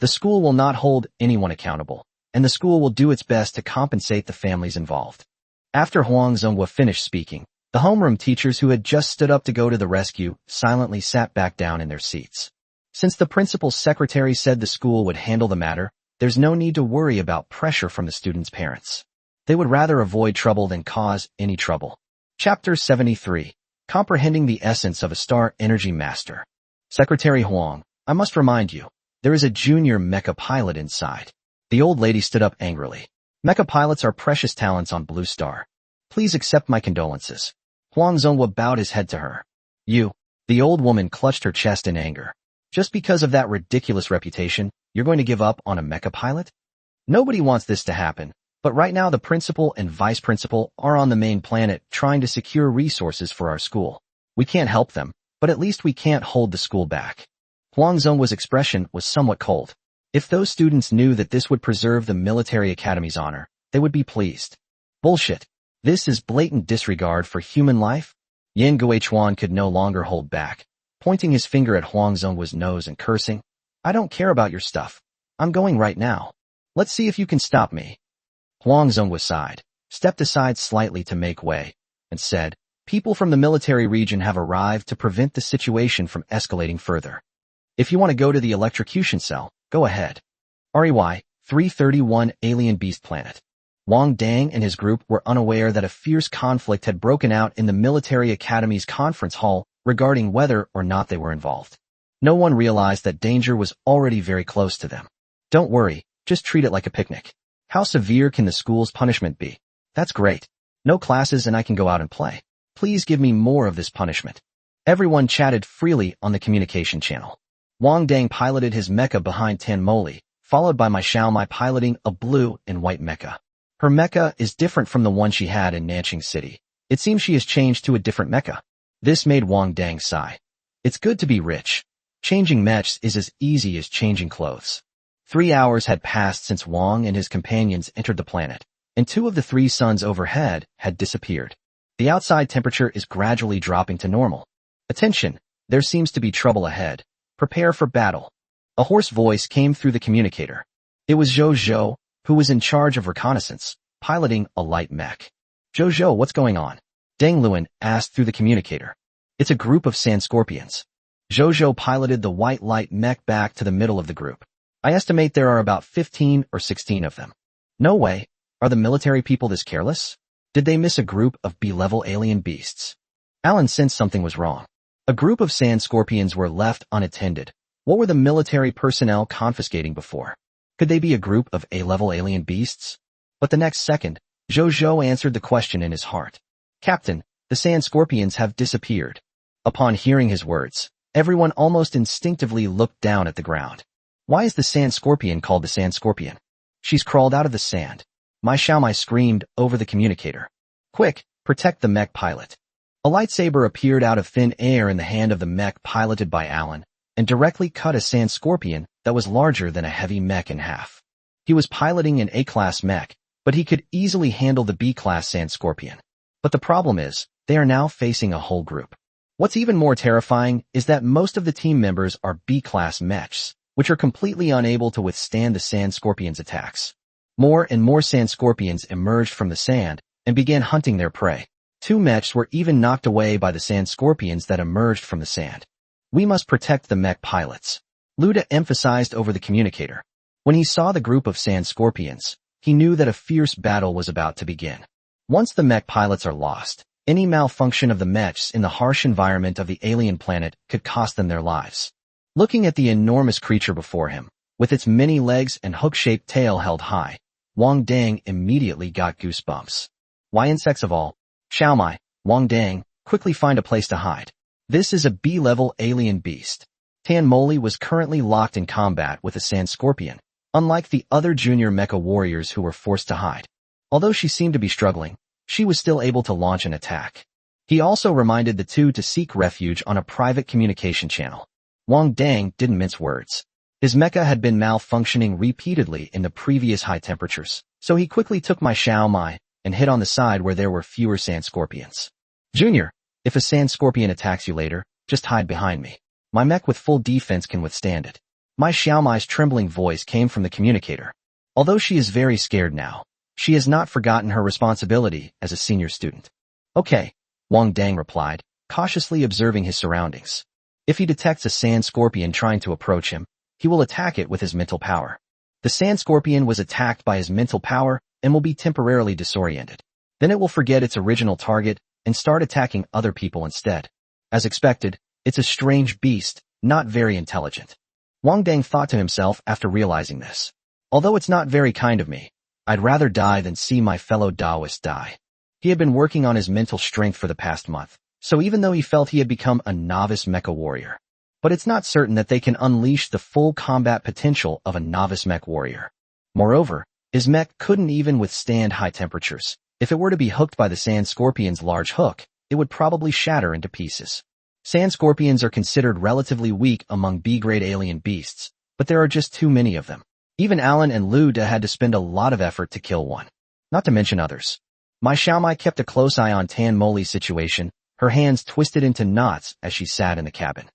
The school will not hold anyone accountable, and the school will do its best to compensate the families involved. After Huang Zonghua finished speaking, the homeroom teachers who had just stood up to go to the rescue silently sat back down in their seats. Since the principal's secretary said the school would handle the matter, there's no need to worry about pressure from the students' parents. They would rather avoid trouble than cause any trouble. Chapter 73. Comprehending the Essence of a Star Energy Master. Secretary Huang, I must remind you, there is a junior mecha pilot inside. The old lady stood up angrily. Mecha pilots are precious talents on Blue Star. Please accept my condolences. Huang Zonghua bowed his head to her. You. The old woman clutched her chest in anger. Just because of that ridiculous reputation, you're going to give up on a mecha pilot? Nobody wants this to happen, but right now the principal and vice principal are on the main planet trying to secure resources for our school. We can't help them, but at least we can't hold the school back. Huang Zonghua's expression was somewhat cold. If those students knew that this would preserve the military academy's honor, they would be pleased. Bullshit. This is blatant disregard for human life? Yan Guichuan could no longer hold back, pointing his finger at Huang Zonghua's nose and cursing. I don't care about your stuff. I'm going right now. Let's see if you can stop me. Huang Zonghua sighed, stepped aside slightly to make way, and said, people from the military region have arrived to prevent the situation from escalating further. If you want to go to the electrocution cell, go ahead. REY 331 Alien Beast Planet. Wang Dang and his group were unaware that a fierce conflict had broken out in the military academy's conference hall regarding whether or not they were involved. No one realized that danger was already very close to them. Don't worry, just treat it like a picnic. How severe can the school's punishment be? That's great. No classes and I can go out and play. Please give me more of this punishment. Everyone chatted freely on the communication channel. Wang Dang piloted his mecha behind Tan Moli, followed by Mai Xiaomai piloting a blue and white mecha. Her mecha is different from the one she had in Nanjing City. It seems she has changed to a different mecha. This made Wang Dang sigh. It's good to be rich. Changing mechs is as easy as changing clothes. 3 hours had passed since Wang and his companions entered the planet, and 2 of the 3 suns overhead had disappeared. The outside temperature is gradually dropping to normal. Attention, there seems to be trouble ahead. Prepare for battle. A hoarse voice came through the communicator. It was Zhou Zhou, who was in charge of reconnaissance, piloting a light mech. Zhou Zhou, what's going on? Deng Luan asked through the communicator. It's a group of sand scorpions. Zhou Zhou piloted the white light mech back to the middle of the group. I estimate there are about 15 or 16 of them. No way. Are the military people this careless? Did they miss a group of B-level alien beasts? Alan sensed something was wrong. A group of sand scorpions were left unattended. What were the military personnel confiscating before? Could they be a group of A-level alien beasts? But the next second, Zhou answered the question in his heart. Captain, the sand scorpions have disappeared. Upon hearing his words, everyone almost instinctively looked down at the ground. Why is the sand scorpion called the sand scorpion? She's crawled out of the sand. Mai Xiaomai screamed over the communicator. Quick, protect the mech pilot. A lightsaber appeared out of thin air in the hand of the mech piloted by Alan, and directly cut a sand scorpion that was larger than a heavy mech in half. He was piloting an A-class mech, but he could easily handle the B-class sand scorpion. But the problem is, they are now facing a whole group. What's even more terrifying is that most of the team members are B-class mechs, which are completely unable to withstand the sand scorpion's attacks. More and more sand scorpions emerged from the sand and began hunting their prey. 2 mechs were even knocked away by the sand scorpions that emerged from the sand. We must protect the mech pilots. Luda emphasized over the communicator. When he saw the group of sand scorpions, he knew that a fierce battle was about to begin. Once the mech pilots are lost, any malfunction of the mechs in the harsh environment of the alien planet could cost them their lives. Looking at the enormous creature before him, with its many legs and hook-shaped tail held high, Wang Dang immediately got goosebumps. Why insects of all? Xiaomai, Wang Dang, quickly find a place to hide. This is a B-level alien beast. Tan Moli was currently locked in combat with a sand scorpion, unlike the other junior mecha warriors who were forced to hide. Although she seemed to be struggling, she was still able to launch an attack. He also reminded the two to seek refuge on a private communication channel. Wang Dang didn't mince words. His mecha had been malfunctioning repeatedly in the previous high temperatures, so he quickly took Mai Xiaomai and hid on the side where there were fewer sand scorpions. Junior, if a sand scorpion attacks you later, just hide behind me. My mech with full defense can withstand it. Mai Xiaomai's trembling voice came from the communicator. Although she is very scared now, she has not forgotten her responsibility as a senior student. Okay, Wang Dang replied, cautiously observing his surroundings. If he detects a sand scorpion trying to approach him, he will attack it with his mental power. The sand scorpion was attacked by his mental power and will be temporarily disoriented. Then it will forget its original target and start attacking other people instead. As expected, it's a strange beast, not very intelligent. Wang Dang thought to himself after realizing this. Although it's not very kind of me, I'd rather die than see my fellow Daoists die. He had been working on his mental strength for the past month, so even though he felt he had become a novice mecha warrior, but it's not certain that they can unleash the full combat potential of a novice mech warrior. Moreover, his mech couldn't even withstand high temperatures. If it were to be hooked by the sand scorpion's large hook, it would probably shatter into pieces. Sand scorpions are considered relatively weak among B-grade alien beasts, but there are just too many of them. Even Alan and Luda had to spend a lot of effort to kill one, not to mention others. Mai Xiaomai kept a close eye on Tan Moli's situation, her hands twisted into knots as she sat in the cabin.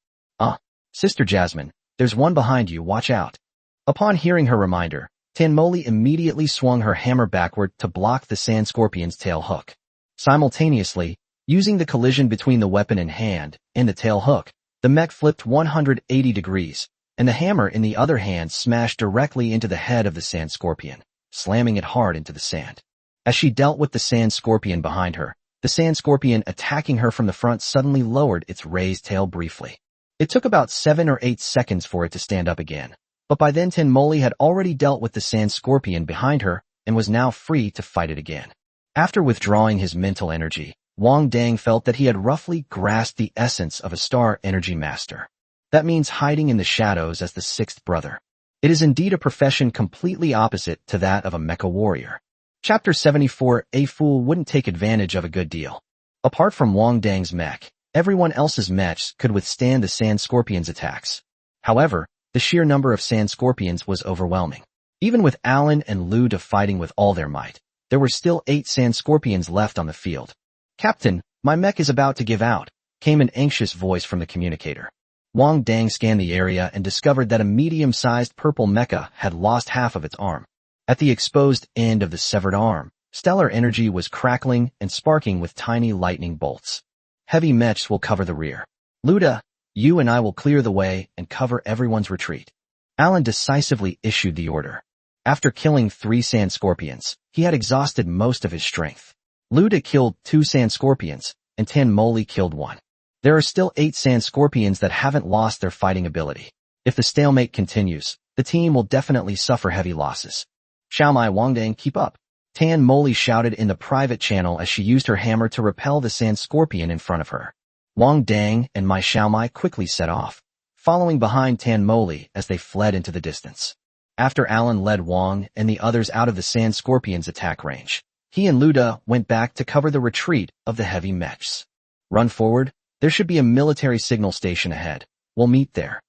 Sister Jasmine, there's one behind you, watch out. Upon hearing her reminder, Tan Moli immediately swung her hammer backward to block the sand scorpion's tail hook. Simultaneously, using the collision between the weapon in hand and the tail hook, the mech flipped 180 degrees, and the hammer in the other hand smashed directly into the head of the sand scorpion, slamming it hard into the sand. As she dealt with the sand scorpion behind her, the sand scorpion attacking her from the front suddenly lowered its raised tail briefly. It took about 7 or 8 seconds for it to stand up again, but by then Tan Moli had already dealt with the sand scorpion behind her and was now free to fight it again. After withdrawing his mental energy, Wang Dang felt that he had roughly grasped the essence of a star energy master. That means hiding in the shadows as the sixth brother. It is indeed a profession completely opposite to that of a mecha warrior. Chapter 74. A fool wouldn't take advantage of a good deal. Apart from Wang Dang's mech, everyone else's mechs could withstand the sand scorpion's attacks. However, the sheer number of sand scorpions was overwhelming. Even with Alan and Luda fighting with all their might, there were still 8 sand scorpions left on the field. Captain, my mech is about to give out, came an anxious voice from the communicator. Wang Dang scanned the area and discovered that a medium-sized purple mecha had lost half of its arm. At the exposed end of the severed arm, stellar energy was crackling and sparking with tiny lightning bolts. Heavy mechs will cover the rear. Luda, you and I will clear the way and cover everyone's retreat. Alan decisively issued the order. After killing 3 sand scorpions, he had exhausted most of his strength. Luda killed 2 sand scorpions, and Tan Moli killed 1. There are still 8 sand scorpions that haven't lost their fighting ability. If the stalemate continues, the team will definitely suffer heavy losses. Xiaomai Wangdang, keep up. Tan Moli shouted in the private channel as she used her hammer to repel the sand scorpion in front of her. Wang Dang and Mai Xiaomai quickly set off, following behind Tan Moli as they fled into the distance. After Alan led Wang and the others out of the sand scorpion's attack range, he and Luda went back to cover the retreat of the heavy mechs. Run forward, there should be a military signal station ahead. We'll meet there.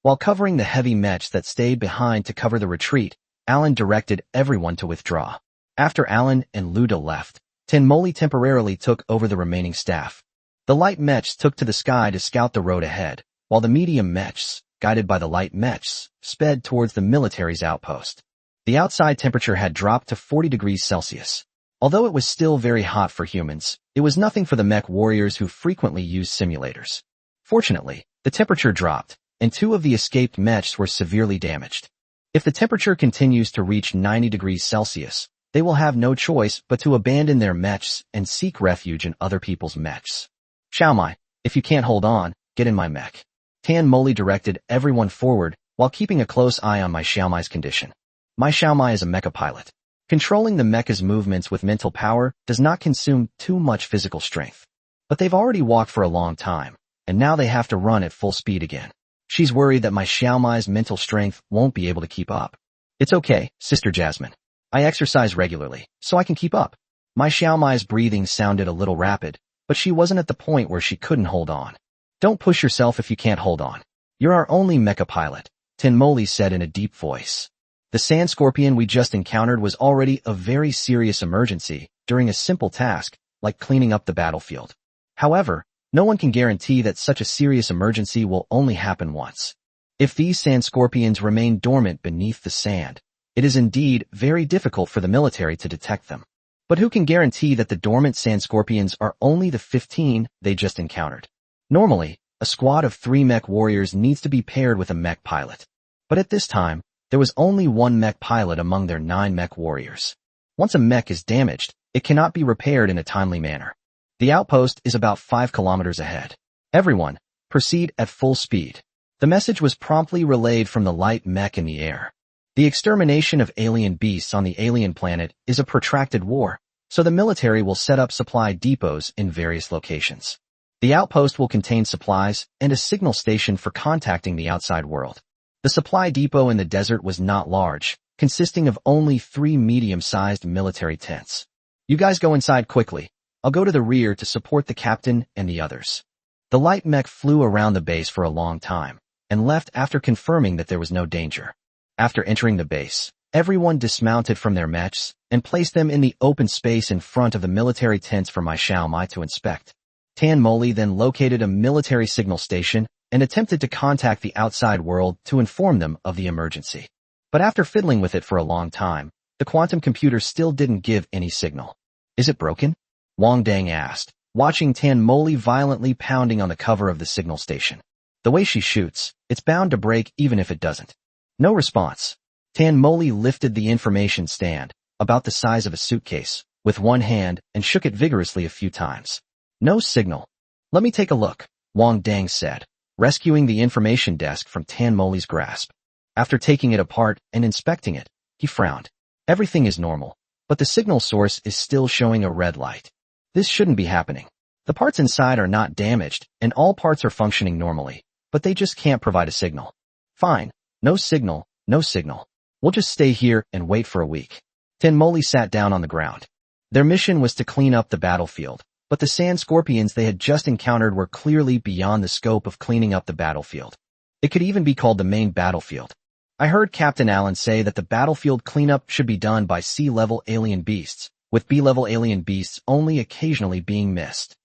While covering the heavy mechs that stayed behind to cover the retreat, Alan directed everyone to withdraw. After Alan and Luda left, Tan Moli temporarily took over the remaining staff. The light mechs took to the sky to scout the road ahead, while the medium mechs, guided by the light mechs, sped towards the military's outpost. The outside temperature had dropped to 40 degrees Celsius. Although it was still very hot for humans, it was nothing for the mech warriors who frequently used simulators. Fortunately, the temperature dropped, and 2 of the escaped mechs were severely damaged. If the temperature continues to reach 90 degrees Celsius, they will have no choice but to abandon their mechs and seek refuge in other people's mechs. Xiaomai, if you can't hold on, get in my mech. Tan Moli directed everyone forward while keeping a close eye on Mai Xiaomai's condition. Mai Xiaomai is a mecha pilot. Controlling the mecha's movements with mental power does not consume too much physical strength. But they've already walked for a long time, and now they have to run at full speed again. She's worried that Mai Xiaomai's mental strength won't be able to keep up. It's okay, Sister Jasmine. I exercise regularly, so I can keep up. Mai Xiaomai's breathing sounded a little rapid, but she wasn't at the point where she couldn't hold on. Don't push yourself if you can't hold on. You're our only mecha pilot, Tan Moli said in a deep voice. The sand scorpion we just encountered was already a very serious emergency during a simple task, like cleaning up the battlefield. However, no one can guarantee that such a serious emergency will only happen once. If these sand scorpions remain dormant beneath the sand, it is indeed very difficult for the military to detect them. But who can guarantee that the dormant sand scorpions are only the 15 they just encountered? Normally, a squad of 3 mech warriors needs to be paired with a mech pilot. But at this time, there was only 1 mech pilot among their 9 mech warriors. Once a mech is damaged, it cannot be repaired in a timely manner. The outpost is about 5 kilometers ahead. Everyone, proceed at full speed. The message was promptly relayed from the light mech in the air. The extermination of alien beasts on the alien planet is a protracted war, so the military will set up supply depots in various locations. The outpost will contain supplies and a signal station for contacting the outside world. The supply depot in the desert was not large, consisting of only 3 medium-sized military tents. You guys go inside quickly. I'll go to the rear to support the captain and the others. The light mech flew around the base for a long time and left after confirming that there was no danger. After entering the base, everyone dismounted from their mechs and placed them in the open space in front of the military tents for Mai Xiaomai to inspect. Tan Moli then located a military signal station and attempted to contact the outside world to inform them of the emergency. But after fiddling with it for a long time, the quantum computer still didn't give any signal. Is it broken? Wang Dang asked, watching Tan Moli violently pounding on the cover of the signal station. The way she shoots, it's bound to break even if it doesn't. No response. Tan Moli lifted the information stand, about the size of a suitcase, with one hand and shook it vigorously a few times. No signal. Let me take a look, Wang Dang said, rescuing the information desk from Tan Moli's grasp. After taking it apart and inspecting it, he frowned. Everything is normal, but the signal source is still showing a red light. This shouldn't be happening. The parts inside are not damaged, and all parts are functioning normally, but they just can't provide a signal. Fine. No signal, no signal. We'll just stay here and wait for a week. Tan Moli sat down on the ground. Their mission was to clean up the battlefield, but the sand scorpions they had just encountered were clearly beyond the scope of cleaning up the battlefield. It could even be called the main battlefield. I heard Captain Allen say that the battlefield cleanup should be done by sea-level alien beasts, with B-level alien beasts only occasionally being missed.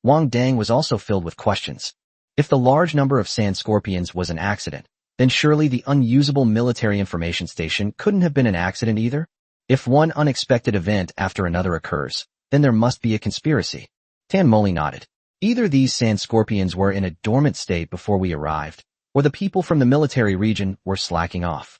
Wang Dang was also filled with questions. If the large number of sand scorpions was an accident, then surely the unusable military information station couldn't have been an accident either? If one unexpected event after another occurs, then there must be a conspiracy. Tan Moli nodded. Either these sand scorpions were in a dormant state before we arrived, or the people from the military region were slacking off.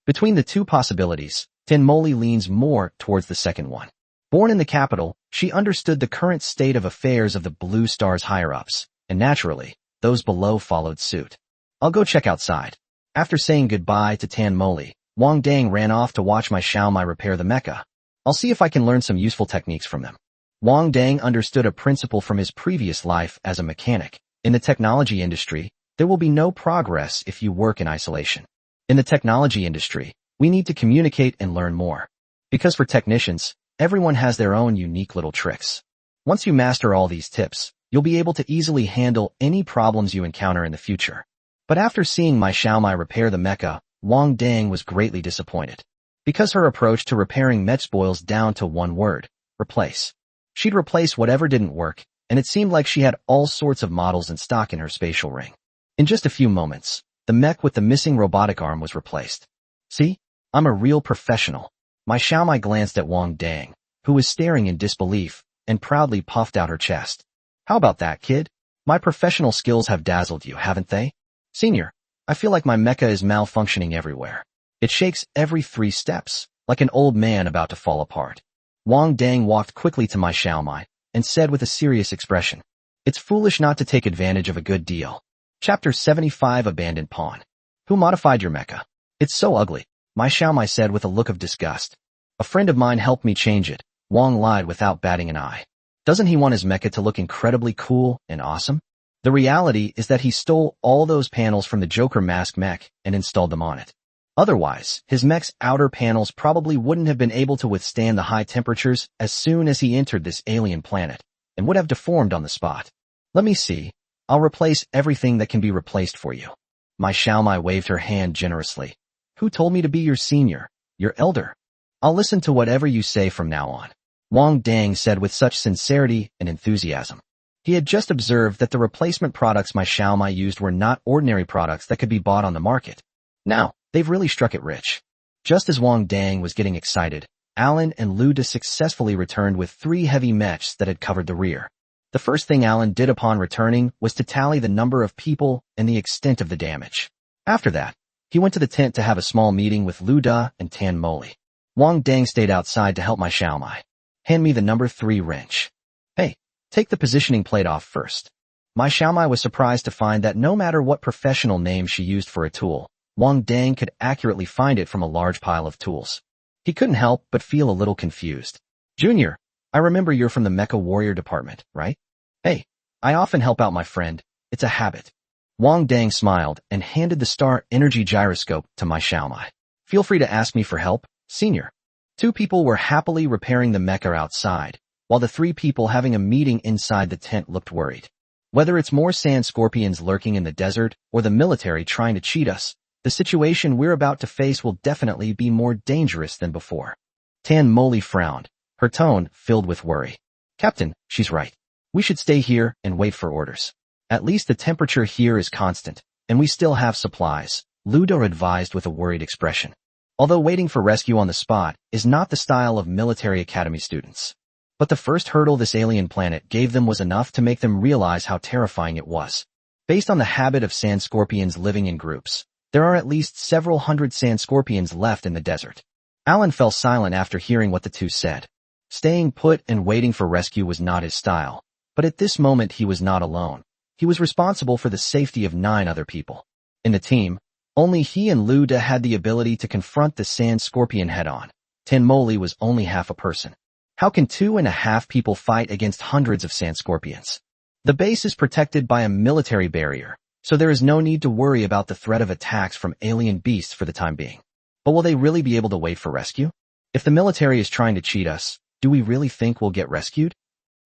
Between the two possibilities, Tanmoli leans more towards the second one. Born in the capital, she understood the current state of affairs of the Blue Star's higher-ups, and naturally, those below followed suit. I'll go check outside. After saying goodbye to Tanmoli, Wang Dang ran off to watch my Xiaomai repair the mecha. I'll see if I can learn some useful techniques from them. Wang Dang understood a principle from his previous life as a mechanic. In the technology industry, there will be no progress if you work in isolation. In the technology industry, we need to communicate and learn more. Because for technicians, everyone has their own unique little tricks. Once you master all these tips, you'll be able to easily handle any problems you encounter in the future. But after seeing my Xiaomai repair the mecha, Wang Dang was greatly disappointed. Because her approach to repairing mechs boils down to one word: replace. She'd replace whatever didn't work, and it seemed like she had all sorts of models in stock in her spatial ring. In just a few moments, the mech with the missing robotic arm was replaced. See? I'm a real professional. My Xiaomai glanced at Wang Dang, who was staring in disbelief, and proudly puffed out her chest. How about that, kid? My professional skills have dazzled you, haven't they? Senior, I feel like my mecha is malfunctioning everywhere. It shakes every 3 steps, like an old man about to fall apart. Wang Dang walked quickly to my Xiaomai, and said with a serious expression, "It's foolish not to take advantage of a good deal." Chapter 75 Abandoned Pawn. Who modified your mecha? It's so ugly, my Xiaomai said with a look of disgust. A friend of mine helped me change it, Wang lied without batting an eye. Doesn't he want his mecha to look incredibly cool and awesome? The reality is that he stole all those panels from the Joker Mask mech and installed them on it. Otherwise, his mech's outer panels probably wouldn't have been able to withstand the high temperatures as soon as he entered this alien planet, and would have deformed on the spot. Let me see. I'll replace everything that can be replaced for you. My Xiaomai waved her hand generously. Who told me to be your senior, your elder? I'll listen to whatever you say from now on, Wang Dang said with such sincerity and enthusiasm. He had just observed that the replacement products my Xiaomai used were not ordinary products that could be bought on the market. Now, they've really struck it rich. Just as Wang Dang was getting excited, Alan and Luda successfully returned with 3 heavy mechs that had covered the rear. The first thing Alan did upon returning was to tally the number of people and the extent of the damage. After that, he went to the tent to have a small meeting with Luda and Tanmoli. Wang Dang stayed outside to help my Xiaomai. Hand me the number 3 wrench. Hey, take the positioning plate off first. My Xiaomai was surprised to find that no matter what professional name she used for a tool, Wang Dang could accurately find it from a large pile of tools. He couldn't help but feel a little confused. Junior, I remember you're from the Mecha Warrior department, right? Hey, I often help out my friend. It's a habit. Wang Dang smiled and handed the Star Energy Gyroscope to my Xiaomai. Feel free to ask me for help, senior. 2 people were happily repairing the mecha outside, while the 3 people having a meeting inside the tent looked worried. Whether it's more sand scorpions lurking in the desert or the military trying to cheat us, the situation we're about to face will definitely be more dangerous than before. Tanmoli frowned, her tone filled with worry. Captain, she's right. We should stay here and wait for orders. At least the temperature here is constant, and we still have supplies, Ludo advised with a worried expression. Although waiting for rescue on the spot is not the style of military academy students. But the first hurdle this alien planet gave them was enough to make them realize how terrifying it was. Based on the habit of sand scorpions living in groups, there are at least several hundred sand scorpions left in the desert. Alan fell silent after hearing what the 2 said. Staying put and waiting for rescue was not his style, but at this moment he was not alone. He was responsible for the safety of 9 other people. In the team, only he and Luda had the ability to confront the sand scorpion head-on. Tanmoli was only half a person. How can 2.5 people fight against hundreds of sand scorpions? The base is protected by a military barrier, so there is no need to worry about the threat of attacks from alien beasts for the time being. But will they really be able to wait for rescue? If the military is trying to cheat us, do we really think we'll get rescued?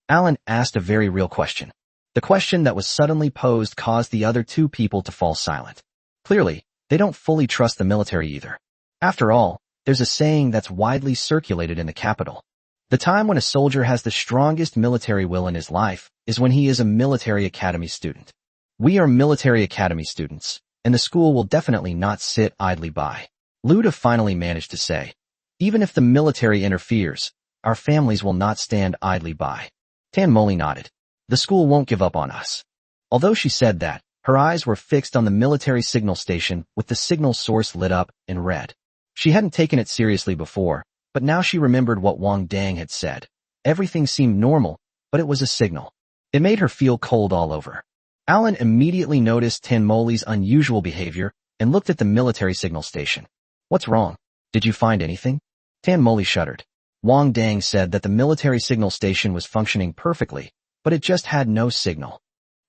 Alan asked a very real question. The question that was suddenly posed caused the other 2 people to fall silent. Clearly, they don't fully trust the military either. After all, there's a saying that's widely circulated in the capital. The time when a soldier has the strongest military will in his life is when he is a military academy student. We are military academy students, and the school will definitely not sit idly by. Luda finally managed to say, even if the military interferes, our families will not stand idly by. Tanmoli nodded. The school won't give up on us. Although she said that, her eyes were fixed on the military signal station with the signal source lit up in red. She hadn't taken it seriously before, but now she remembered what Wang Dang had said. Everything seemed normal, but it was a signal. It made her feel cold all over. Alan immediately noticed Tan Moli's unusual behavior and looked at the military signal station. What's wrong? Did you find anything? Tan Moli shuddered. Wang Dang said that the military signal station was functioning perfectly, but it just had no signal.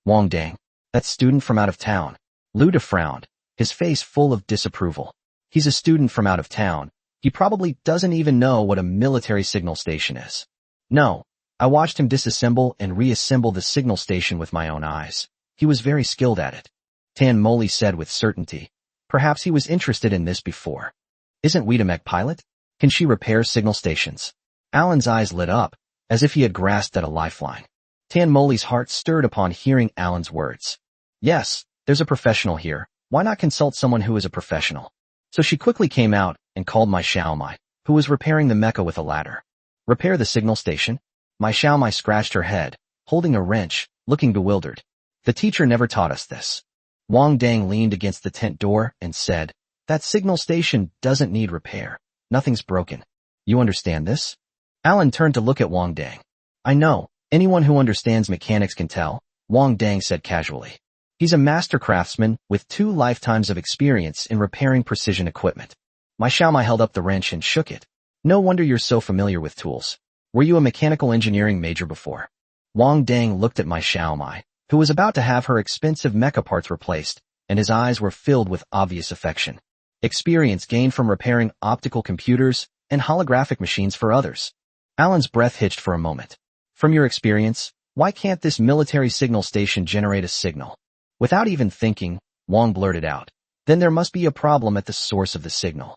Wang Dang, that student from out of town. Lu De frowned, his face full of disapproval. He's a student from out of town. He probably doesn't even know what a military signal station is. No, I watched him disassemble and reassemble the signal station with my own eyes. He was very skilled at it. Tan Moli said with certainty. Perhaps he was interested in this before. Isn't Wee mech pilot? Can she repair signal stations? Alan's eyes lit up, as if he had grasped at a lifeline. Tan Moli's heart stirred upon hearing Alan's words. Yes, there's a professional here. Why not consult someone who is a professional? So she quickly came out and called Mai Xiaomai, who was repairing the mecha with a ladder. Repair the signal station? Mai Xiaomai scratched her head, holding a wrench, looking bewildered. The teacher never taught us this. Wang Dang leaned against the tent door and said, that signal station doesn't need repair. Nothing's broken. You understand this? Alan turned to look at Wang Dang. I know, anyone who understands mechanics can tell, Wang Dang said casually. He's a master craftsman with 2 lifetimes of experience in repairing precision equipment. Mai Xiaomai held up the wrench and shook it. No wonder you're so familiar with tools. Were you a mechanical engineering major before? Wang Dang looked at Mai Xiaomai, who was about to have her expensive mecha parts replaced, and his eyes were filled with obvious affection. Experience gained from repairing optical computers and holographic machines for others. Alan's breath hitched for a moment. From your experience, why can't this military signal station generate a signal? Without even thinking, Wang blurted out. Then there must be a problem at the source of the signal.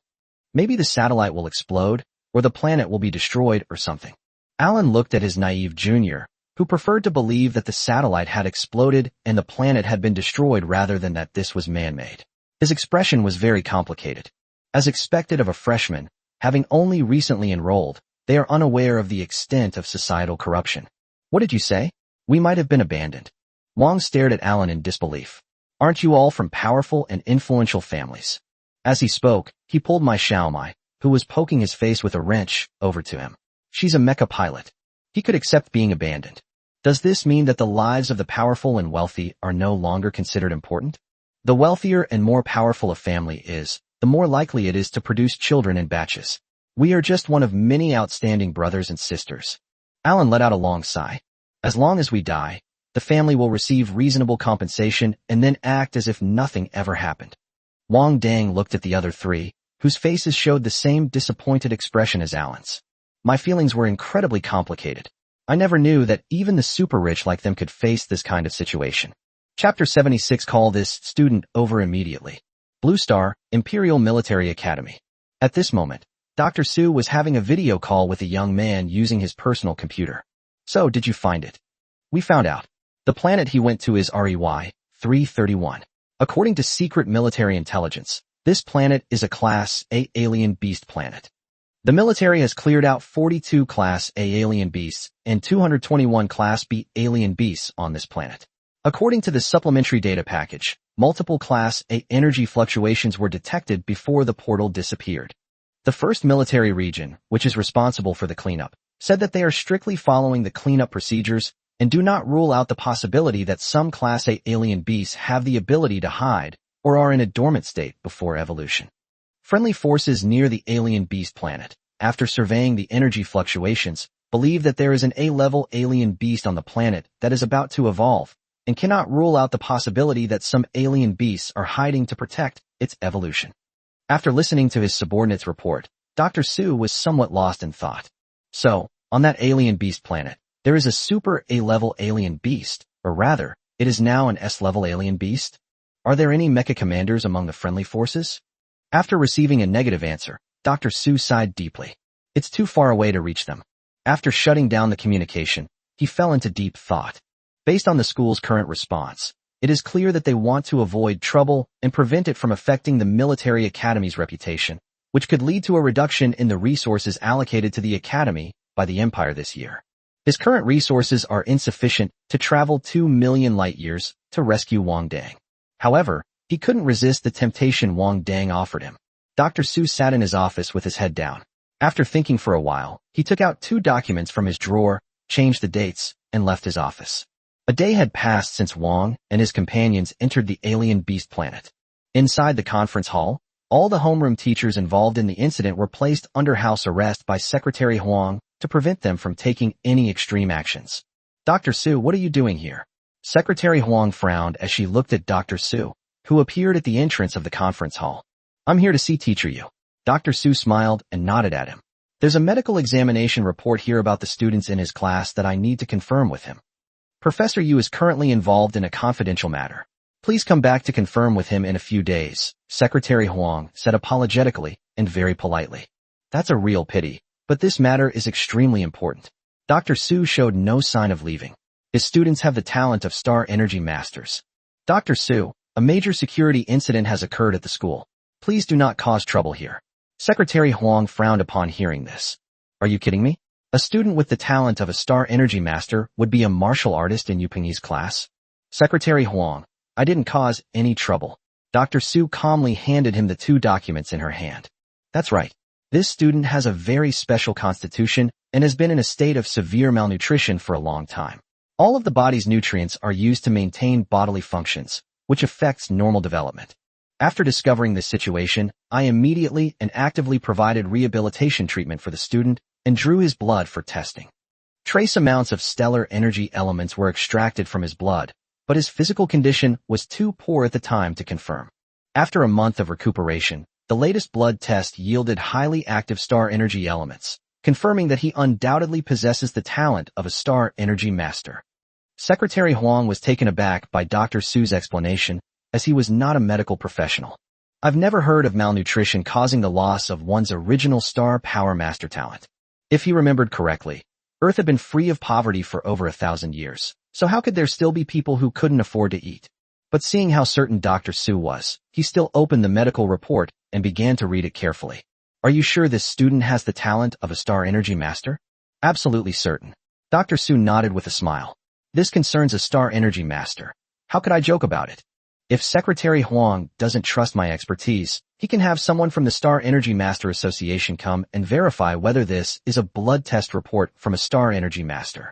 Maybe the satellite will explode, or the planet will be destroyed or something. Alan looked at his naive junior, who preferred to believe that the satellite had exploded and the planet had been destroyed rather than that this was man-made. His expression was very complicated. As expected of a freshman, having only recently enrolled, they are unaware of the extent of societal corruption. What did you say? We might have been abandoned. Wang stared at Alan in disbelief. Aren't you all from powerful and influential families? As he spoke, he pulled Mai Xiaomai, who was poking his face with a wrench, over to him. She's a mecha pilot. He could accept being abandoned. Does this mean that the lives of the powerful and wealthy are no longer considered important? The wealthier and more powerful a family is, the more likely it is to produce children in batches. We are just one of many outstanding brothers and sisters. Alan let out a long sigh. As long as we die, the family will receive reasonable compensation and then act as if nothing ever happened. Wang Dang looked at the other 3, whose faces showed the same disappointed expression as Alan's. My feelings were incredibly complicated. I never knew that even the super rich like them could face this kind of situation. Chapter 76. Call this student over immediately. Blue Star, Imperial Military Academy. At this moment, Dr. Su was having a video call with a young man using his personal computer. So, did you find it? We found out. The planet he went to is REY 331. According to secret military intelligence, this planet is a Class A alien beast planet. The military has cleared out 42 Class A alien beasts and 221 Class B alien beasts on this planet. According to the supplementary data package, multiple Class A energy fluctuations were detected before the portal disappeared. The first military region, which is responsible for the cleanup, said that they are strictly following the cleanup procedures and do not rule out the possibility that some Class A alien beasts have the ability to hide or are in a dormant state before evolution. Friendly forces near the alien beast planet, after surveying the energy fluctuations, believe that there is an A-level alien beast on the planet that is about to evolve, and cannot rule out the possibility that some alien beasts are hiding to protect its evolution. After listening to his subordinate's report, Dr. Su was somewhat lost in thought. So, on that alien beast planet, there is a super A-level alien beast, or rather, it is now an S-level alien beast? Are there any mecha commanders among the friendly forces? After receiving a negative answer, Dr. Su sighed deeply. It's too far away to reach them. After shutting down the communication, he fell into deep thought. Based on the school's current response, it is clear that they want to avoid trouble and prevent it from affecting the military academy's reputation, which could lead to a reduction in the resources allocated to the academy by the Empire this year. His current resources are insufficient to travel 2 million light-years to rescue Wang Dang. However, he couldn't resist the temptation Wang Dang offered him. Dr. Su sat in his office with his head down. After thinking for a while, he took out 2 documents from his drawer, changed the dates, and left his office. A day had passed since Wang and his companions entered the alien beast planet. Inside the conference hall, all the homeroom teachers involved in the incident were placed under house arrest by Secretary Huang to prevent them from taking any extreme actions. Dr. Su, what are you doing here? Secretary Huang frowned as she looked at Dr. Su, who appeared at the entrance of the conference hall. I'm here to see Teacher Yu. Dr. Su smiled and nodded at him. There's a medical examination report here about the students in his class that I need to confirm with him. Professor Yu is currently involved in a confidential matter. Please come back to confirm with him in a few days, Secretary Huang said apologetically and very politely. That's a real pity, but this matter is extremely important. Dr. Su showed no sign of leaving. His students have the talent of star energy masters. Dr. Su, a major security incident has occurred at the school. Please do not cause trouble here. Secretary Huang frowned upon hearing this. Are you kidding me? A student with the talent of a star energy master would be a martial artist in Yu Pengyi's class? Secretary Huang, I didn't cause any trouble. Dr. Su calmly handed him the 2 documents in her hand. That's right. This student has a very special constitution and has been in a state of severe malnutrition for a long time. All of the body's nutrients are used to maintain bodily functions, which affects normal development. After discovering this situation, I immediately and actively provided rehabilitation treatment for the student and drew his blood for testing. Trace amounts of stellar energy elements were extracted from his blood, but his physical condition was too poor at the time to confirm. After a month of recuperation, the latest blood test yielded highly active star energy elements, confirming that he undoubtedly possesses the talent of a star energy master. Secretary Huang was taken aback by Dr. Su's explanation, as he was not a medical professional. I've never heard of malnutrition causing the loss of one's original star power master talent. If he remembered correctly, Earth had been free of poverty for over 1,000 years, so how could there still be people who couldn't afford to eat? But seeing how certain Dr. Su was, he still opened the medical report and began to read it carefully. Are you sure this student has the talent of a star energy master? Absolutely certain. Dr. Su nodded with a smile. This concerns a star energy master. How could I joke about it? If Secretary Huang doesn't trust my expertise, he can have someone from the Star Energy Master Association come and verify whether this is a blood test report from a Star Energy Master.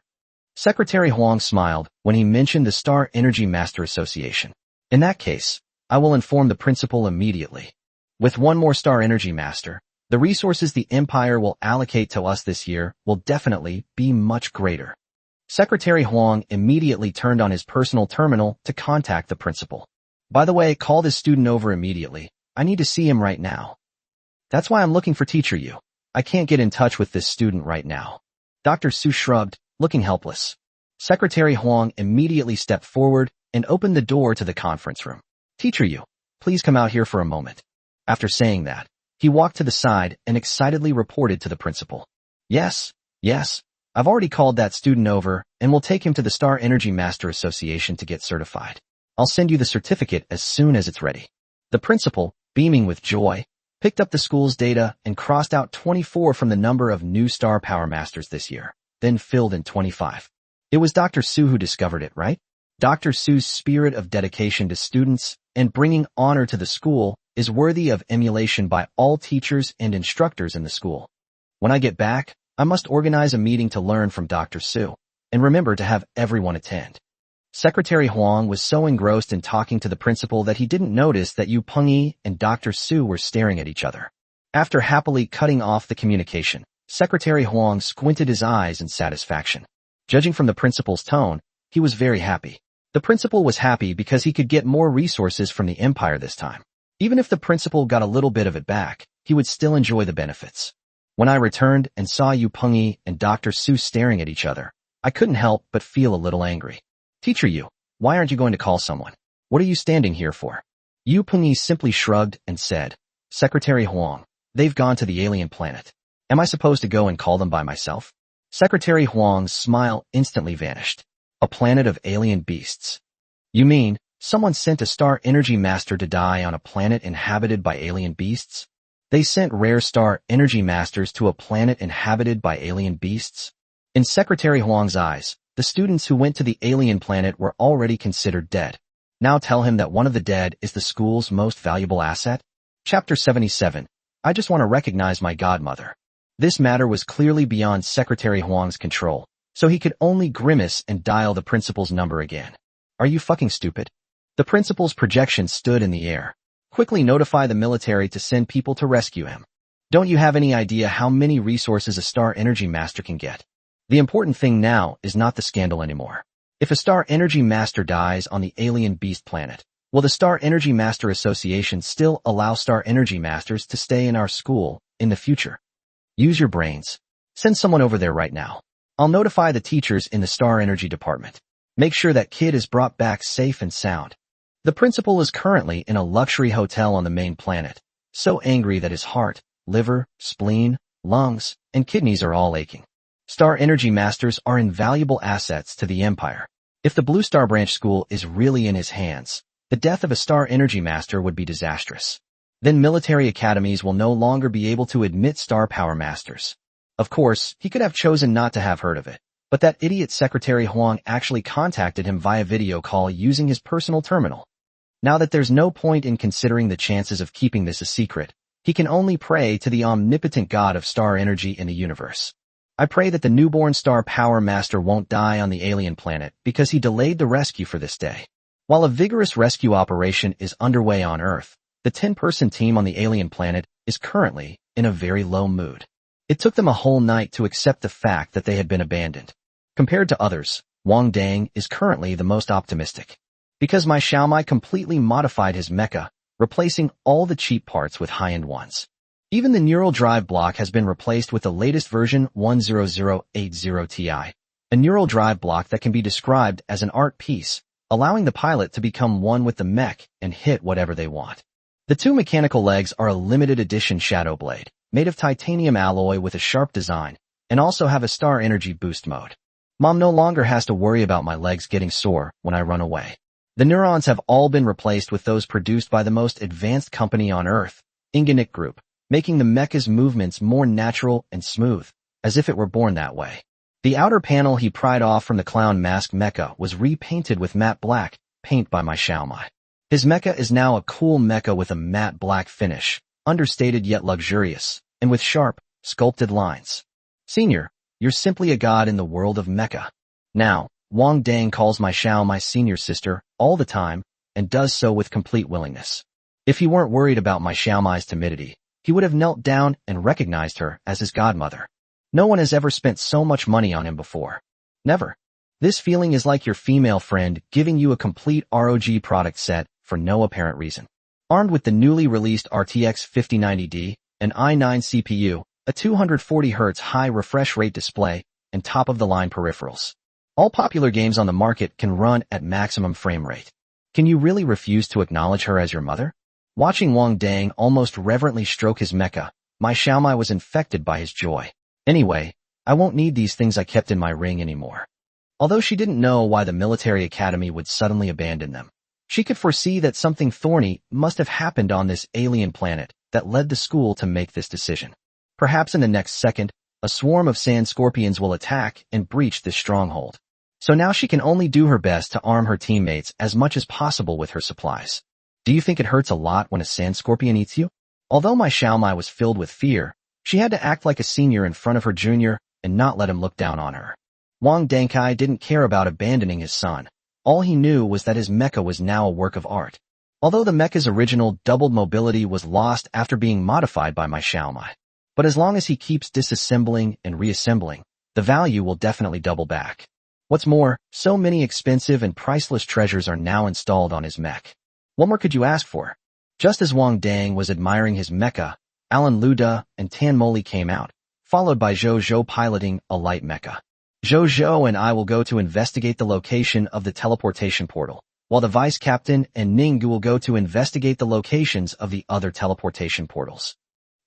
Secretary Huang smiled when he mentioned the Star Energy Master Association. In that case, I will inform the principal immediately. With one more Star Energy Master, the resources the Empire will allocate to us this year will definitely be much greater. Secretary Huang immediately turned on his personal terminal to contact the principal. By the way, call this student over immediately. I need to see him right now. That's why I'm looking for Teacher Yu. I can't get in touch with this student right now. Dr. Su shrugged, looking helpless. Secretary Huang immediately stepped forward and opened the door to the conference room. Teacher Yu, please come out here for a moment. After saying that, he walked to the side and excitedly reported to the principal. Yes, I've already called that student over and will take him to the Star Energy Master Association to get certified. I'll send you the certificate as soon as it's ready. The principal, beaming with joy, picked up the school's data and crossed out 24 from the number of new Star Power Masters this year, then filled in 25. It was Dr. Su who discovered it, right? Dr. Su's spirit of dedication to students and bringing honor to the school is worthy of emulation by all teachers and instructors in the school. When I get back, I must organize a meeting to learn from Dr. Su, and remember to have everyone attend. Secretary Huang was so engrossed in talking to the principal that he didn't notice that Yu Pengyi and Dr. Su were staring at each other. After happily cutting off the communication, Secretary Huang squinted his eyes in satisfaction. Judging from the principal's tone, he was very happy. The principal was happy because he could get more resources from the Empire this time. Even if the principal got a little bit of it back, he would still enjoy the benefits. When I returned and saw Yu Pengyi and Dr. Su staring at each other, I couldn't help but feel a little angry. Teacher Yu, why aren't you going to call someone? What are you standing here for? Yu Pengyi simply shrugged and said, Secretary Huang, they've gone to the alien planet. Am I supposed to go and call them by myself? Secretary Huang's smile instantly vanished. A planet of alien beasts. You mean, someone sent a Star Energy Master to die on a planet inhabited by alien beasts? They sent rare Star Energy Masters to a planet inhabited by alien beasts? In Secretary Huang's eyes, the students who went to the alien planet were already considered dead. Now tell him that one of the dead is the school's most valuable asset? Chapter 77, I just want to recognize my godmother. This matter was clearly beyond Secretary Huang's control, so he could only grimace and dial the principal's number again. Are you fucking stupid? The principal's projection stood in the air. Quickly notify the military to send people to rescue him. Don't you have any idea how many resources a Star Energy Master can get? The important thing now is not the scandal anymore. If a Star Energy Master dies on the alien beast planet, will the Star Energy Master Association still allow Star Energy Masters to stay in our school in the future? Use your brains. Send someone over there right now. I'll notify the teachers in the Star Energy Department. Make sure that kid is brought back safe and sound. The principal is currently in a luxury hotel on the main planet, so angry that his heart, liver, spleen, lungs, and kidneys are all aching. Star Energy Masters are invaluable assets to the Empire. If the Blue Star Branch School is really in his hands, the death of a Star Energy Master would be disastrous. Then military academies will no longer be able to admit Star Power Masters. Of course, he could have chosen not to have heard of it, but that idiot Secretary Huang actually contacted him via video call using his personal terminal. Now that there's no point in considering the chances of keeping this a secret, he can only pray to the omnipotent God of star energy in the universe. I pray that the newborn Star Power Master won't die on the alien planet because he delayed the rescue for this day. While a vigorous rescue operation is underway on Earth, the 10-person team on the alien planet is currently in a very low mood. It took them a whole night to accept the fact that they had been abandoned. Compared to others, Wang Dang is currently the most optimistic. Because my Xiaomai completely modified his mecha, replacing all the cheap parts with high-end ones. Even the neural drive block has been replaced with the latest version 10080 Ti, a neural drive block that can be described as an art piece, allowing the pilot to become one with the mech and hit whatever they want. The two mechanical legs are a limited edition Shadow Blade, made of titanium alloy with a sharp design, and also have a Star Energy boost mode. Mom no longer has to worry about my legs getting sore when I run away. The neurons have all been replaced with those produced by the most advanced company on Earth, Inganic Group, making the mecha's movements more natural and smooth, as if it were born that way. The outer panel he pried off from the clown mask mecha was repainted with matte black paint by my Xiaomai. His mecha is now a cool mecha with a matte black finish, understated yet luxurious, and with sharp, sculpted lines. Senior, you're simply a god in the world of mecha. Now, Wang Dang calls my Xiaomai senior sister all the time and does so with complete willingness. If he weren't worried about my Xiaomai's timidity, he would have knelt down and recognized her as his godmother. No one has ever spent so much money on him before. Never. This feeling is like your female friend giving you a complete ROG product set for no apparent reason. Armed with the newly released RTX 5090D, an i9 CPU, a 240Hz high refresh rate display, and top-of-the-line peripherals. All popular games on the market can run at maximum frame rate. Can you really refuse to acknowledge her as your mother? Watching Wang Dang almost reverently stroke his mecha, my Xiaomai was infected by his joy. Anyway, I won't need these things I kept in my ring anymore. Although she didn't know why the military academy would suddenly abandon them, she could foresee that something thorny must have happened on this alien planet that led the school to make this decision. Perhaps in the next second, a swarm of sand scorpions will attack and breach this stronghold. So now she can only do her best to arm her teammates as much as possible with her supplies. Do you think it hurts a lot when a sand scorpion eats you? Although my Xiaomai was filled with fear, she had to act like a senior in front of her junior and not let him look down on her. Wang Dangkai didn't care about abandoning his son. All he knew was that his mecha was now a work of art. Although the mecha's original doubled mobility was lost after being modified by my Xiaomai. But as long as he keeps disassembling and reassembling, the value will definitely double back. What's more, so many expensive and priceless treasures are now installed on his mech. What more could you ask for? Just as Wang Dang was admiring his mecha, Alan Luda and Tan Moli came out, followed by Zhou Zhou piloting a light mecha. Zhou Zhou and I will go to investigate the location of the teleportation portal, while the vice captain and Ninggu will go to investigate the locations of the other teleportation portals.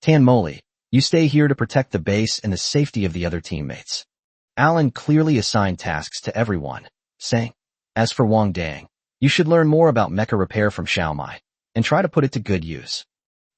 Tan Moli, you stay here to protect the base and the safety of the other teammates. Alan clearly assigned tasks to everyone, saying, as for Wang Dang, you should learn more about mecha repair from Xiaomai, and try to put it to good use.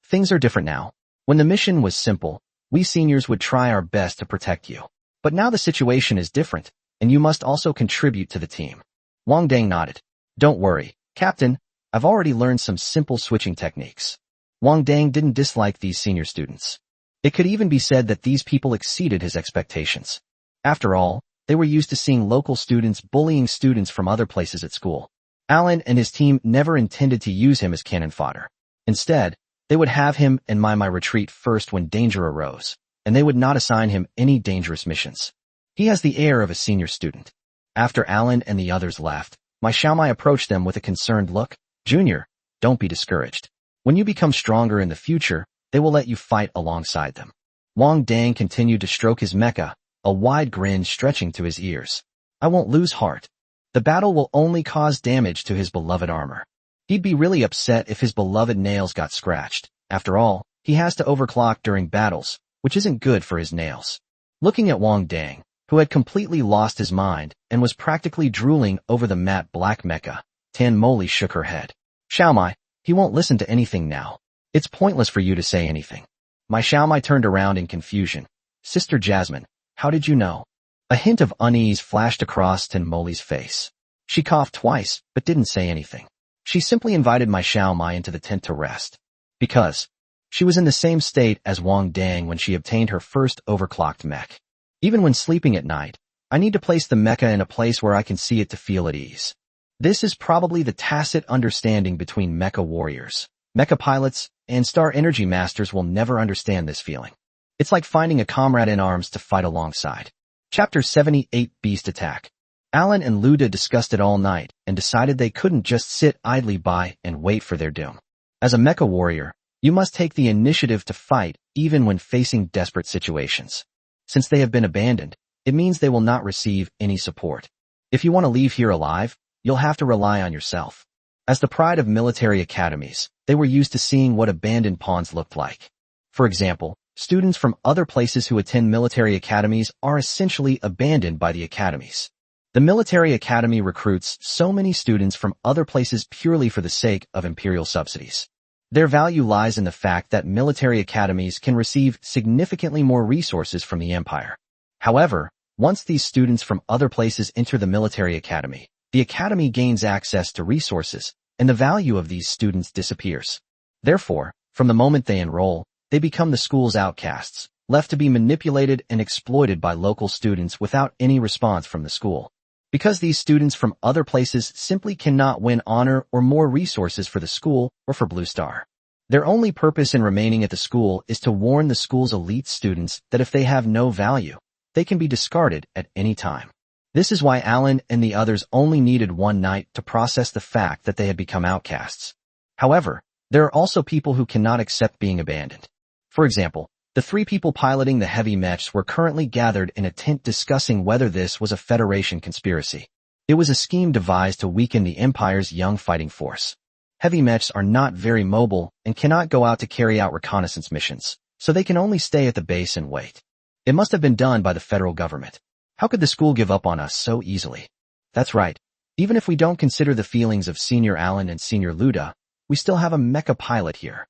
Things are different now. When the mission was simple, we seniors would try our best to protect you. But now the situation is different, and you must also contribute to the team. Wang Dang nodded. Don't worry, Captain, I've already learned some simple switching techniques. Wang Dang didn't dislike these senior students. It could even be said that these people exceeded his expectations. After all, they were used to seeing local students bullying students from other places at school. Alan and his team never intended to use him as cannon fodder. Instead, they would have him and my retreat first when danger arose, and they would not assign him any dangerous missions. He has the air of a senior student. After Alan and the others left, my Xiaomai approached them with a concerned look. Junior, don't be discouraged. When you become stronger in the future, they will let you fight alongside them. Wang Dang continued to stroke his mecha, a wide grin stretching to his ears. I won't lose heart. The battle will only cause damage to his beloved armor. He'd be really upset if his beloved nails got scratched. After all, he has to overclock during battles, which isn't good for his nails. Looking at Wang Dang, who had completely lost his mind and was practically drooling over the matte black mecha, Tan Moli shook her head. Xiaomai, he won't listen to anything now. It's pointless for you to say anything. My Xiaomai turned around in confusion. Sister Jasmine, how did you know? A hint of unease flashed across Tan Moli's face. She coughed twice, but didn't say anything. She simply invited my Xiaomai into the tent to rest. Because she was in the same state as Wang Dang when she obtained her first overclocked mech. Even when sleeping at night, I need to place the mecha in a place where I can see it to feel at ease. This is probably the tacit understanding between mecha warriors. Mecha pilots and star energy masters will never understand this feeling. It's like finding a comrade in arms to fight alongside. Chapter 78 Beast Attack. Alan and Luda discussed it all night and decided they couldn't just sit idly by and wait for their doom. As a mecha warrior, you must take the initiative to fight even when facing desperate situations. Since they have been abandoned, it means they will not receive any support. If you want to leave here alive, you'll have to rely on yourself. As the pride of military academies, they were used to seeing what abandoned pawns looked like. For example, students from other places who attend military academies are essentially abandoned by the academies. The military academy recruits so many students from other places purely for the sake of imperial subsidies. Their value lies in the fact that military academies can receive significantly more resources from the empire. However, once these students from other places enter the military academy, the academy gains access to resources, and the value of these students disappears. Therefore, from the moment they enroll, they become the school's outcasts, left to be manipulated and exploited by local students without any response from the school. Because these students from other places simply cannot win honor or more resources for the school or for Blue Star. Their only purpose in remaining at the school is to warn the school's elite students that if they have no value, they can be discarded at any time. This is why Alan and the others only needed one night to process the fact that they had become outcasts. However, there are also people who cannot accept being abandoned. For example, the 3 people piloting the heavy mechs were currently gathered in a tent discussing whether this was a Federation conspiracy. It was a scheme devised to weaken the Empire's young fighting force. Heavy mechs are not very mobile and cannot go out to carry out reconnaissance missions, so they can only stay at the base and wait. It must have been done by the federal government. How could the school give up on us so easily? That's right. Even if we don't consider the feelings of Senior Alan and Senior Luda, we still have a mecha pilot here.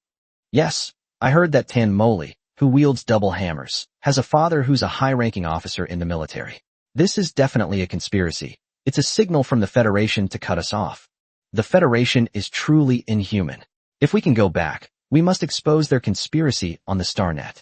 Yes, I heard that Tan Moli, who wields double hammers, has a father who's a high-ranking officer in the military. This is definitely a conspiracy. It's a signal from the Federation to cut us off. The Federation is truly inhuman. If we can go back, we must expose their conspiracy on the StarNet.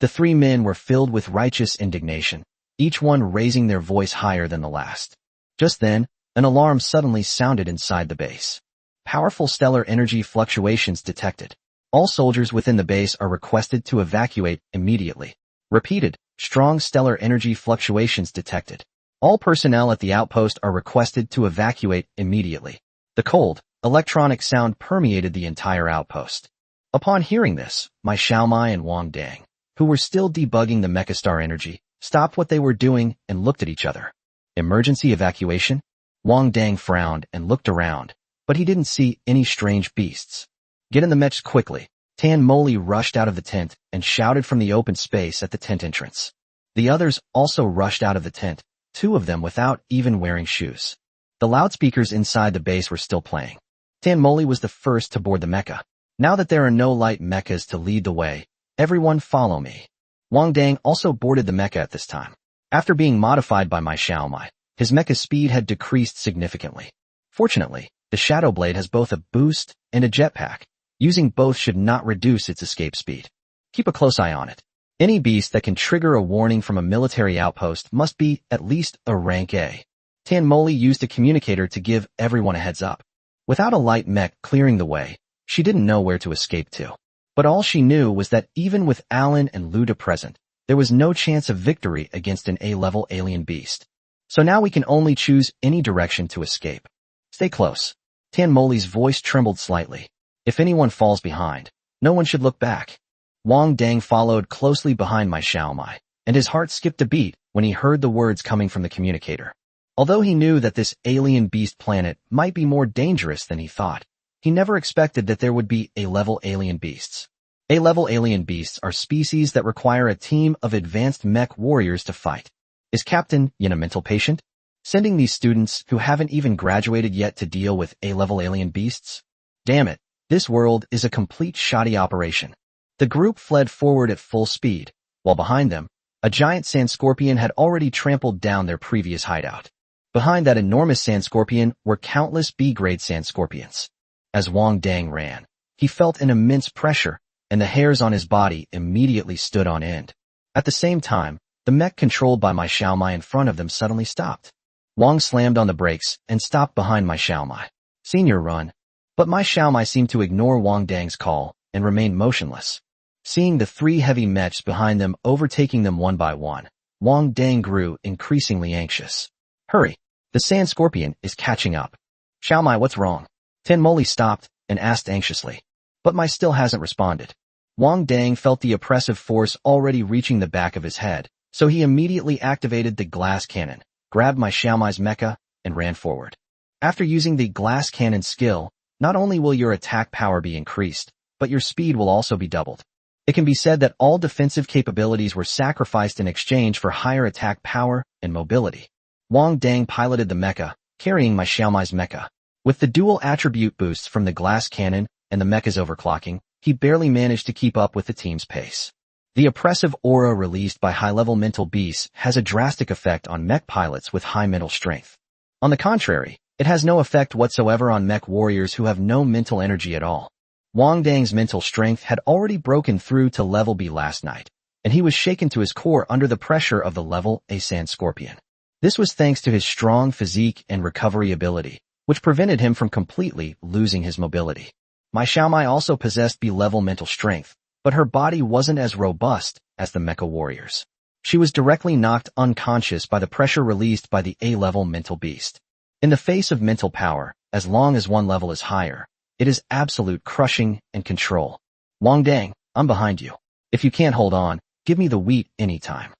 The 3 men were filled with righteous indignation, each one raising their voice higher than the last. Just then, an alarm suddenly sounded inside the base. Powerful stellar energy fluctuations detected. All soldiers within the base are requested to evacuate immediately. Repeated, strong stellar energy fluctuations detected. All personnel at the outpost are requested to evacuate immediately. The cold, electronic sound permeated the entire outpost. Upon hearing this, my Xiaomai and Wang Dang, who were still debugging the Mechastar energy, stopped what they were doing and looked at each other. Emergency evacuation? Wang Dang frowned and looked around, but he didn't see any strange beasts. Get in the mechs quickly. Tan Moli rushed out of the tent and shouted from the open space at the tent entrance. The others also rushed out of the tent, 2 of them without even wearing shoes. The loudspeakers inside the base were still playing. Tan Moli was the first to board the mecha. Now that there are no light mechas to lead the way, everyone follow me. Wang Dang also boarded the mecha at this time. After being modified by my Xiaomai, his mecha speed had decreased significantly. Fortunately, the Shadow Blade has both a boost and a jetpack. Using both should not reduce its escape speed. Keep a close eye on it. Any beast that can trigger a warning from a military outpost must be at least a rank A. Tan Moli used a communicator to give everyone a heads up. Without a light mech clearing the way, she didn't know where to escape to. But all she knew was that even with Alan and Luda present, there was no chance of victory against an A-level alien beast. So now we can only choose any direction to escape. Stay close. Tan Moli's voice trembled slightly. If anyone falls behind, no one should look back. Wang Dang followed closely behind my Xiaomai, and his heart skipped a beat when he heard the words coming from the communicator. Although he knew that this alien beast planet might be more dangerous than he thought, he never expected that there would be A-level alien beasts. A-level alien beasts are species that require a team of advanced mech warriors to fight. Is Captain Yin a mental patient? Sending these students who haven't even graduated yet to deal with A-level alien beasts? Damn it, this world is a complete shoddy operation. The group fled forward at full speed, while behind them, a giant sand scorpion had already trampled down their previous hideout. Behind that enormous sand scorpion were countless B-grade sand scorpions. As Wang Dang ran, he felt an immense pressure, and the hairs on his body immediately stood on end. At the same time, the mech controlled by my Xiaomai in front of them suddenly stopped. Wang slammed on the brakes and stopped behind my Xiaomai. Senior, run. But my Xiaomai seemed to ignore Wang Dang's call and remained motionless. Seeing the three heavy mechs behind them overtaking them one by one, Wang Dang grew increasingly anxious. Hurry! The sand scorpion is catching up. Xiaomai, what's wrong? Tan Moli stopped and asked anxiously. But Mai still hasn't responded. Wang Dang felt the oppressive force already reaching the back of his head, so he immediately activated the glass cannon, grabbed my Xiaomai's mecha, and ran forward. After using the glass cannon skill, not only will your attack power be increased, but your speed will also be doubled. It can be said that all defensive capabilities were sacrificed in exchange for higher attack power and mobility. Wang Dang piloted the mecha, carrying my Xiaomai's mecha. With the dual attribute boosts from the glass cannon and the mecha's overclocking, he barely managed to keep up with the team's pace. The oppressive aura released by high-level mental beasts has a drastic effect on mech pilots with high mental strength. On the contrary, it has no effect whatsoever on mech warriors who have no mental energy at all. Wang Dang's mental strength had already broken through to level B last night, and he was shaken to his core under the pressure of the level A sand scorpion. This was thanks to his strong physique and recovery ability, which prevented him from completely losing his mobility. My Xiaomai also possessed B-level mental strength, but her body wasn't as robust as the mecha warriors. She was directly knocked unconscious by the pressure released by the A-level mental beast. In the face of mental power, as long as one level is higher, it is absolute crushing and control. Wang Dang, I'm behind you. If you can't hold on, give me the wheat anytime.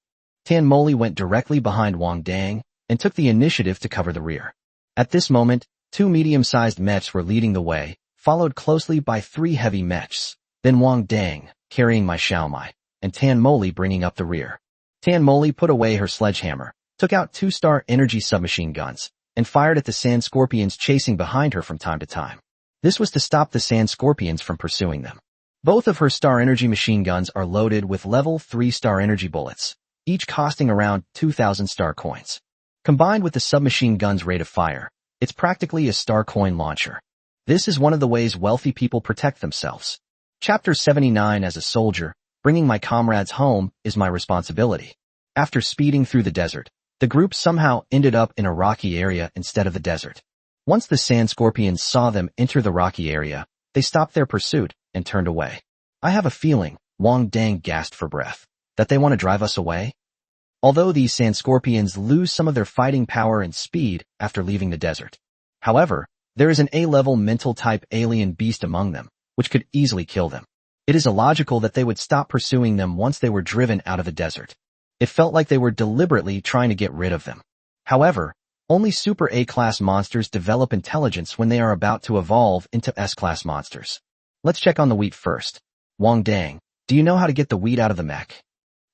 Tan Moli went directly behind Wang Dang and took the initiative to cover the rear. At this moment, two medium-sized mechs were leading the way, followed closely by three heavy mechs, then Wang Dang, carrying my Xiaomai, and Tan Moli bringing up the rear. Tan Moli put away her sledgehammer, took out 2-star energy submachine guns, and fired at the sand scorpions chasing behind her from time to time. This was to stop the sand scorpions from pursuing them. Both of her star energy machine guns are loaded with level 3 star energy bullets, each costing around 2,000 star coins. Combined with the submachine gun's rate of fire, it's practically a star coin launcher. This is one of the ways wealthy people protect themselves. Chapter 79. As a soldier, bringing my comrades home is my responsibility. After speeding through the desert, the group somehow ended up in a rocky area instead of the desert. Once the sand scorpions saw them enter the rocky area, they stopped their pursuit and turned away. I have a feeling, Wang Dang gasped for breath, that they want to drive us away? Although these sand scorpions lose some of their fighting power and speed after leaving the desert. However, there is an A-level mental type alien beast among them, which could easily kill them. It is illogical that they would stop pursuing them once they were driven out of the desert. It felt like they were deliberately trying to get rid of them. However, only Super A-class monsters develop intelligence when they are about to evolve into S-class monsters. Let's check on the wheat first. Wang Dang, do you know how to get the wheat out of the mech?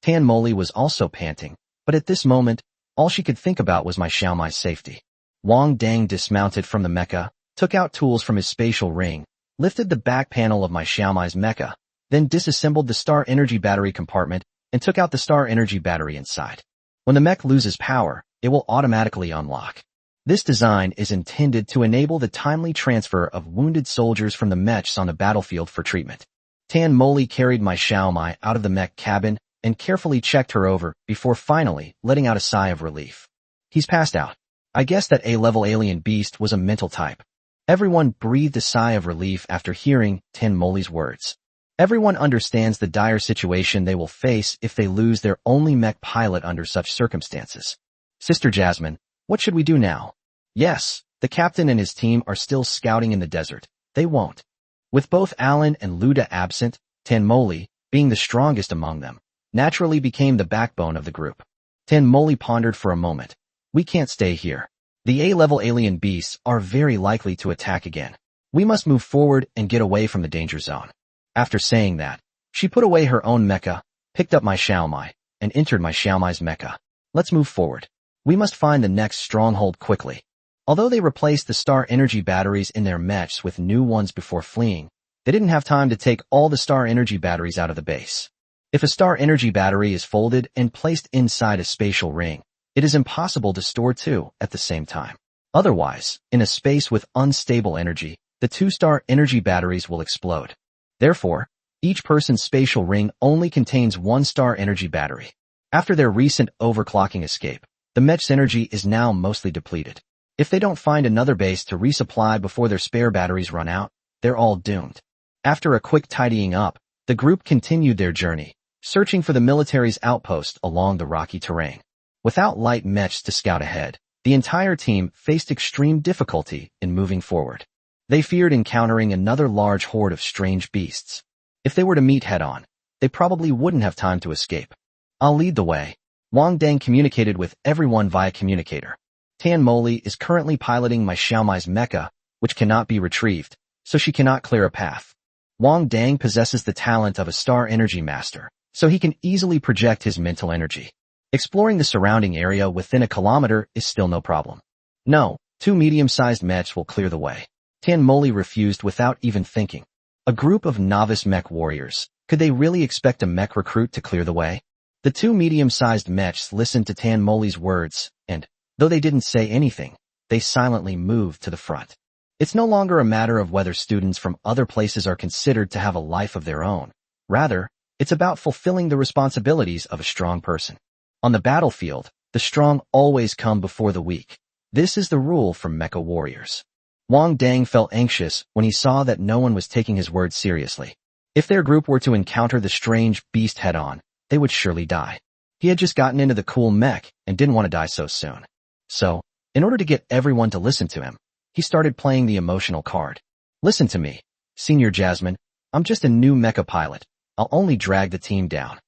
Tan Moli was also panting, but at this moment, all she could think about was my Xiaomai's safety. Wang Dang dismounted from the mecha, took out tools from his spatial ring, lifted the back panel of my Xiaomai's mecha, then disassembled the star energy battery compartment and took out the star energy battery inside. When the mech loses power, it will automatically unlock. This design is intended to enable the timely transfer of wounded soldiers from the mechs on the battlefield for treatment. Tan Moli carried my Xiaomai out of the mech cabin and carefully checked her over before finally letting out a sigh of relief. He's passed out. I guess that A-level alien beast was a mental type. Everyone breathed a sigh of relief after hearing Tan Moli's words. Everyone understands the dire situation they will face if they lose their only mech pilot under such circumstances. Sister Jasmine, what should we do now? Yes, the captain and his team are still scouting in the desert. They won't. With both Alan and Luda absent, Tan Moli, being the strongest among them, naturally became the backbone of the group. Tan Moli pondered for a moment. We can't stay here. The A-level alien beasts are very likely to attack again. We must move forward and get away from the danger zone. After saying that, she put away her own mecha, picked up my Xiaomai, and entered my Xiaomai's mecha. Let's move forward. We must find the next stronghold quickly. Although they replaced the star energy batteries in their mechs with new ones before fleeing, they didn't have time to take all the star energy batteries out of the base. If a star energy battery is folded and placed inside a spatial ring, it is impossible to store two at the same time. Otherwise, in a space with unstable energy, the two-star energy batteries will explode. Therefore, each person's spatial ring only contains one star energy battery. After their recent overclocking escape, the mech's energy is now mostly depleted. If they don't find another base to resupply before their spare batteries run out, they're all doomed. After a quick tidying up, the group continued their journey, searching for the military's outpost along the rocky terrain. Without light mechs to scout ahead, the entire team faced extreme difficulty in moving forward. They feared encountering another large horde of strange beasts. If they were to meet head-on, they probably wouldn't have time to escape. I'll lead the way. Wang Dang communicated with everyone via communicator. Tan Moli is currently piloting my Xiaomai's mecha, which cannot be retrieved, so she cannot clear a path. Wang Dang possesses the talent of a star energy master, so he can easily project his mental energy. Exploring the surrounding area within a kilometer is still no problem. No, two medium-sized mechs will clear the way. Tan Moli refused without even thinking. A group of novice mech warriors, could they really expect a mech recruit to clear the way? The two medium-sized mechs listened to Tan Moli's words, and, though they didn't say anything, they silently moved to the front. It's no longer a matter of whether students from other places are considered to have a life of their own. Rather, it's about fulfilling the responsibilities of a strong person. On the battlefield, the strong always come before the weak. This is the rule for mecha warriors. Wang Dang felt anxious when he saw that no one was taking his words seriously. If their group were to encounter the strange beast head-on, they would surely die. He had just gotten into the cool mech and didn't want to die so soon. So, in order to get everyone to listen to him, he started playing the emotional card. Listen to me, Senior Jasmine. I'm just a new mecha pilot. I'll only drag the team down.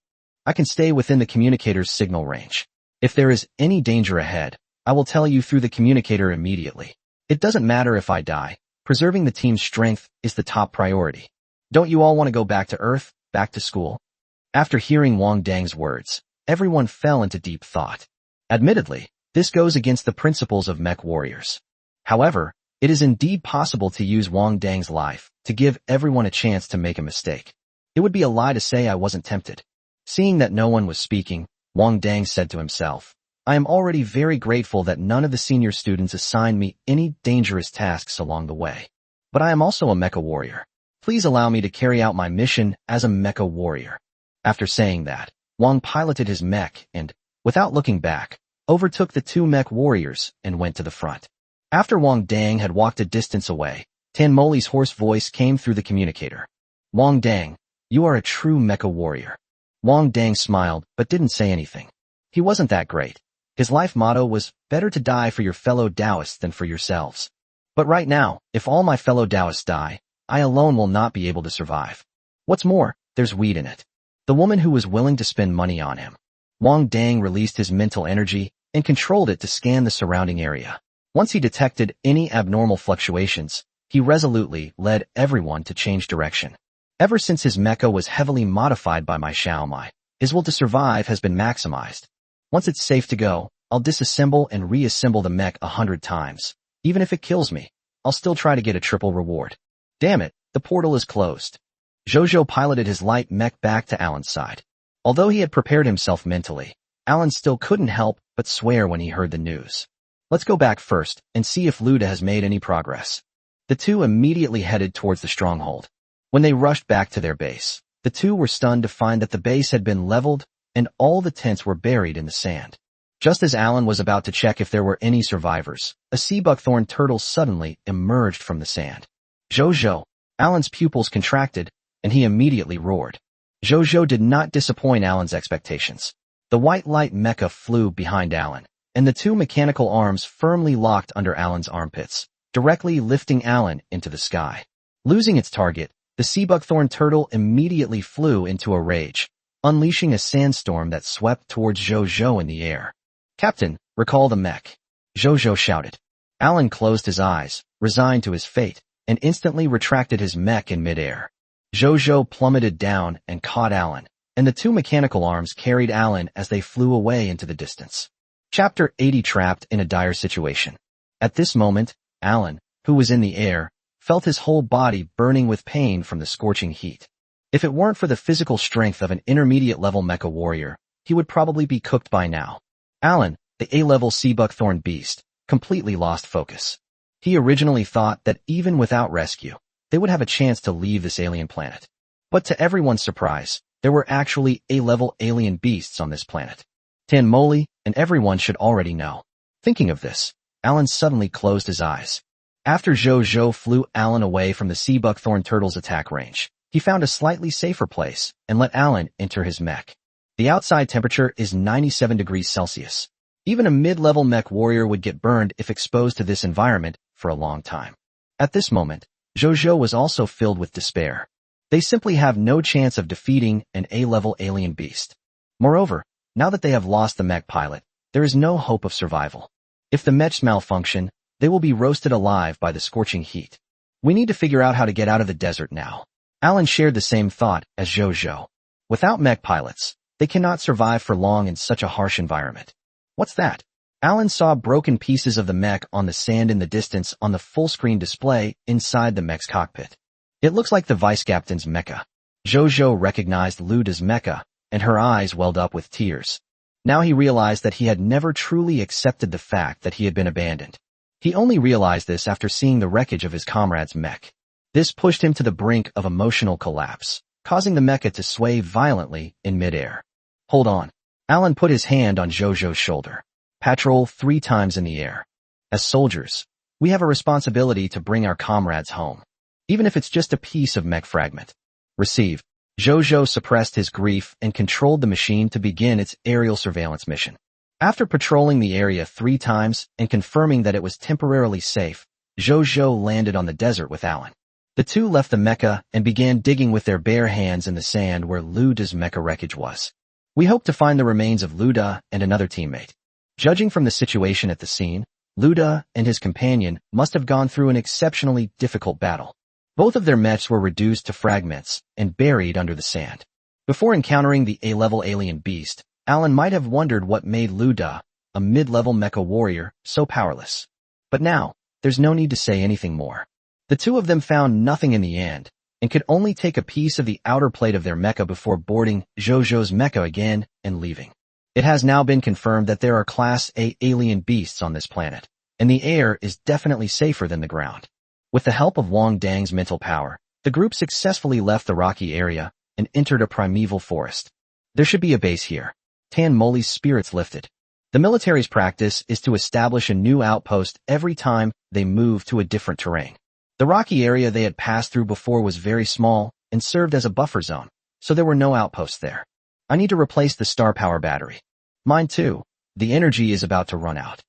I can stay within the communicator's signal range. If there is any danger ahead, I will tell you through the communicator immediately. It doesn't matter if I die. Preserving the team's strength is the top priority. Don't you all want to go back to Earth, back to school? After hearing Wang Dang's words, everyone fell into deep thought. Admittedly, this goes against the principles of mech warriors. However, it is indeed possible to use Wang Dang's life to give everyone a chance to make a mistake. It would be a lie to say I wasn't tempted. Seeing that no one was speaking, Wang Dang said to himself, I am already very grateful that none of the senior students assigned me any dangerous tasks along the way. But I am also a mecha warrior. Please allow me to carry out my mission as a mecha warrior. After saying that, Wang piloted his mech and, without looking back, overtook the two mech warriors and went to the front. After Wang Dang had walked a distance away, Tan Moli's hoarse voice came through the communicator. Wang Dang, you are a true mecha warrior. Wang Dang smiled but didn't say anything. He wasn't that great. His life motto was, better to die for your fellow Taoists than for yourselves. But right now, if all my fellow Taoists die, I alone will not be able to survive. What's more, there's weed in it. The woman who was willing to spend money on him. Wang Dang released his mental energy and controlled it to scan the surrounding area. Once he detected any abnormal fluctuations, he resolutely led everyone to change direction. Ever since his mecha was heavily modified by my Xiaomai, his will to survive has been maximized. Once it's safe to go, I'll disassemble and reassemble the mech 100 times. Even if it kills me, I'll still try to get a triple reward. Damn it, the portal is closed. Zhou piloted his light mech back to Alan's side. Although he had prepared himself mentally, Alan still couldn't help but swear when he heard the news. Let's go back first and see if Luda has made any progress. The two immediately headed towards the stronghold. When they rushed back to their base, the two were stunned to find that the base had been leveled and all the tents were buried in the sand. Just as Alan was about to check if there were any survivors, a sea buckthorn turtle suddenly emerged from the sand. Jojo! Alan's pupils contracted, and he immediately roared. Jojo did not disappoint Alan's expectations. The white light mecha flew behind Alan, and the two mechanical arms firmly locked under Alan's armpits, directly lifting Alan into the sky. Losing its target, the sea buckthorn turtle immediately flew into a rage, unleashing a sandstorm that swept towards Jojo in the air. Captain, recall the mech. Jojo shouted. Alan closed his eyes, resigned to his fate, and instantly retracted his mech in midair. Jojo plummeted down and caught Alan, and the two mechanical arms carried Alan as they flew away into the distance. Chapter 80. Trapped in a dire situation. At this moment, Alan, who was in the air, felt his whole body burning with pain from the scorching heat. If it weren't for the physical strength of an intermediate-level mecha warrior, he would probably be cooked by now. Alan, the A-level sea buckthorn beast, completely lost focus. He originally thought that even without rescue, they would have a chance to leave this alien planet. But to everyone's surprise, there were actually A-level alien beasts on this planet. Tan Moli and everyone should already know. Thinking of this, Alan suddenly closed his eyes. After Jojo flew Alan away from the sea buckthorn turtle's attack range, he found a slightly safer place and let Alan enter his mech. The outside temperature is 97 degrees Celsius. Even a mid-level mech warrior would get burned if exposed to this environment for a long time. At this moment, Jojo was also filled with despair. They simply have no chance of defeating an A-level alien beast. Moreover, now that they have lost the mech pilot, there is no hope of survival. If the mechs malfunction, they will be roasted alive by the scorching heat. We need to figure out how to get out of the desert now. Alan shared the same thought as Jojo. Without mech pilots, they cannot survive for long in such a harsh environment. What's that? Alan saw broken pieces of the mech on the sand in the distance on the full-screen display inside the mech's cockpit. It looks like the vice captain's mecha. Jojo recognized Luda's mecha, and her eyes welled up with tears. Now he realized that he had never truly accepted the fact that he had been abandoned. He only realized this after seeing the wreckage of his comrade's mech. This pushed him to the brink of emotional collapse, causing the mecha to sway violently in midair. Hold on. Alan put his hand on Jojo's shoulder. Patrol 3 times in the air. As soldiers, we have a responsibility to bring our comrades home, even if it's just a piece of mech fragment. Received. Jojo suppressed his grief and controlled the machine to begin its aerial surveillance mission. After patrolling the area 3 times and confirming that it was temporarily safe, Jojo landed on the desert with Alan. The two left the mecha and began digging with their bare hands in the sand where Luda's mecha wreckage was. We hope to find the remains of Luda and another teammate. Judging from the situation at the scene, Luda and his companion must have gone through an exceptionally difficult battle. Both of their mechs were reduced to fragments and buried under the sand. Before encountering the A-level alien beast, Alan might have wondered what made Luda, a mid-level mecha warrior, so powerless. But now, there's no need to say anything more. The two of them found nothing in the end, and could only take a piece of the outer plate of their mecha before boarding Jojo's mecha again and leaving. It has now been confirmed that there are Class A alien beasts on this planet, and the air is definitely safer than the ground. With the help of Wang Dang's mental power, the group successfully left the rocky area and entered a primeval forest. There should be a base here. Tan Moli's spirits lifted. The military's practice is to establish a new outpost every time they move to a different terrain. The rocky area they had passed through before was very small and served as a buffer zone, so there were no outposts there. I need to replace the star power battery. Mine too. The energy is about to run out.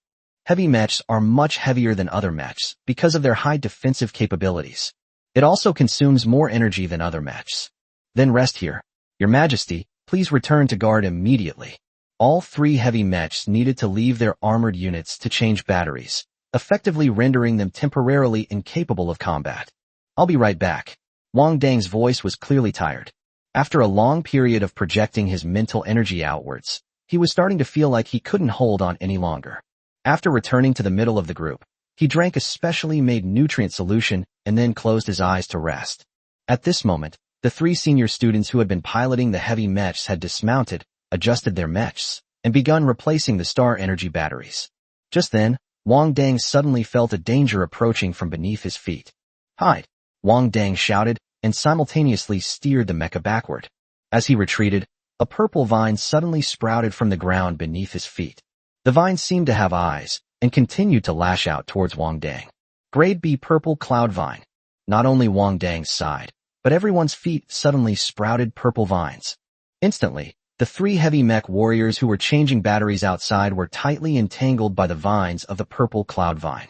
Heavy mechs are much heavier than other mechs because of their high defensive capabilities. It also consumes more energy than other mechs. Then rest here. Your Majesty, please return to guard immediately. All 3 heavy mechs needed to leave their armored units to change batteries, effectively rendering them temporarily incapable of combat. I'll be right back. Wang Dang's voice was clearly tired. After a long period of projecting his mental energy outwards, he was starting to feel like he couldn't hold on any longer. After returning to the middle of the group, he drank a specially made nutrient solution and then closed his eyes to rest. At this moment, the 3 senior students who had been piloting the heavy mechs had dismounted, adjusted their mechs, and begun replacing the star energy batteries. Just then, Wang Dang suddenly felt a danger approaching from beneath his feet. Hide! Wang Dang shouted, and simultaneously steered the mecha backward. As he retreated, a purple vine suddenly sprouted from the ground beneath his feet. The vine seemed to have eyes, and continued to lash out towards Wang Dang. Grade B purple cloud vine. Not only Wang Dang's side, but everyone's feet suddenly sprouted purple vines. Instantly, the three heavy mech warriors who were changing batteries outside were tightly entangled by the vines of the purple cloud vine.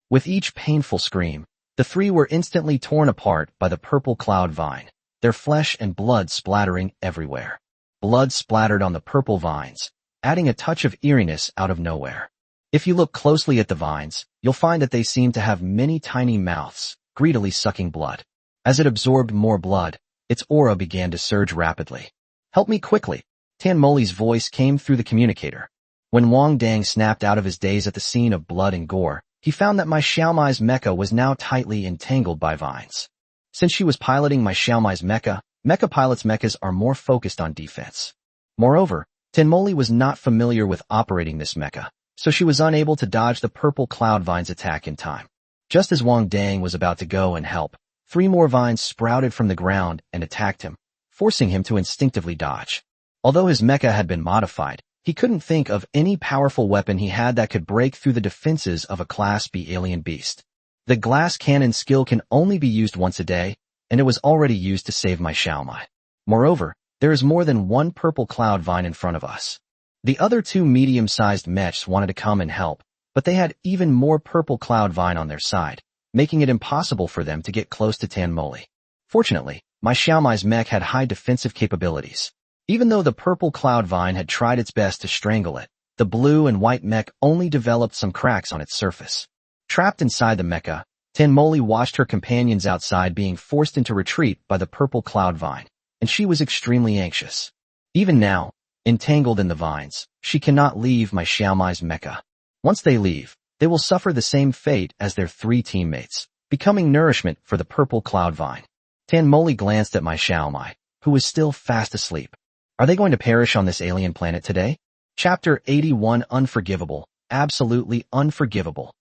With each painful scream, the three were instantly torn apart by the purple cloud vine, their flesh and blood splattering everywhere. Blood splattered on the purple vines, adding a touch of eeriness out of nowhere. If you look closely at the vines, you'll find that they seem to have many tiny mouths, greedily sucking blood. As it absorbed more blood, its aura began to surge rapidly. Help me quickly! Tan Moli's voice came through the communicator. When Wang Dang snapped out of his daze at the scene of blood and gore, he found that my Xiaomai's mecha was now tightly entangled by vines. Since she was piloting my Xiaomai's mecha pilots' mechas are more focused on defense. Moreover, Tan Moli was not familiar with operating this mecha, so she was unable to dodge the purple cloud vine's attack in time. Just as Wang Dang was about to go and help, 3 more vines sprouted from the ground and attacked him, forcing him to instinctively dodge. Although his mecha had been modified, he couldn't think of any powerful weapon he had that could break through the defenses of a Class B alien beast. The glass cannon skill can only be used once a day, and it was already used to save my Xiaomai. Moreover, there is more than one purple cloud vine in front of us. The other 2 medium-sized mechs wanted to come and help, but they had even more purple cloud vine on their side, making it impossible for them to get close to Tan Moli. Fortunately, my Xiaomai's mech had high defensive capabilities. Even though the purple cloud vine had tried its best to strangle it, the blue and white mech only developed some cracks on its surface. Trapped inside the mecha, Tan Moli watched her companions outside being forced into retreat by the purple cloud vine, and she was extremely anxious. Even now, entangled in the vines, she cannot leave my Xiaomai's mecha. Once they leave, they will suffer the same fate as their 3 teammates, becoming nourishment for the purple cloud vine. Tan Moli glanced at my Xiaomai, who was still fast asleep. Are they going to perish on this alien planet today? Chapter 81 Unforgivable, absolutely unforgivable.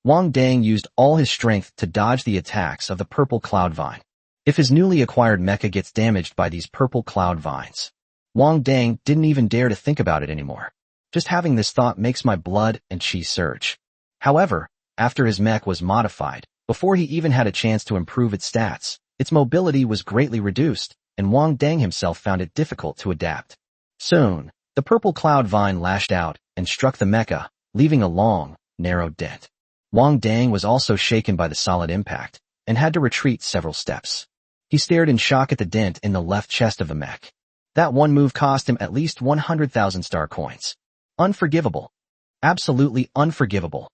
Wang Dang used all his strength to dodge the attacks of the purple cloud vine. If his newly acquired mecha gets damaged by these purple cloud vines, Wang Dang didn't even dare to think about it anymore. Just having this thought makes my blood and chi surge. However, after his mech was modified, before he even had a chance to improve its stats, its mobility was greatly reduced, and Wang Dang himself found it difficult to adapt. Soon, the purple cloud vine lashed out and struck the mecha, leaving a long, narrow dent. Wang Dang was also shaken by the solid impact, and had to retreat several steps. He stared in shock at the dent in the left chest of the mech. That one move cost him at least 100,000 star coins. Unforgivable. Absolutely unforgivable.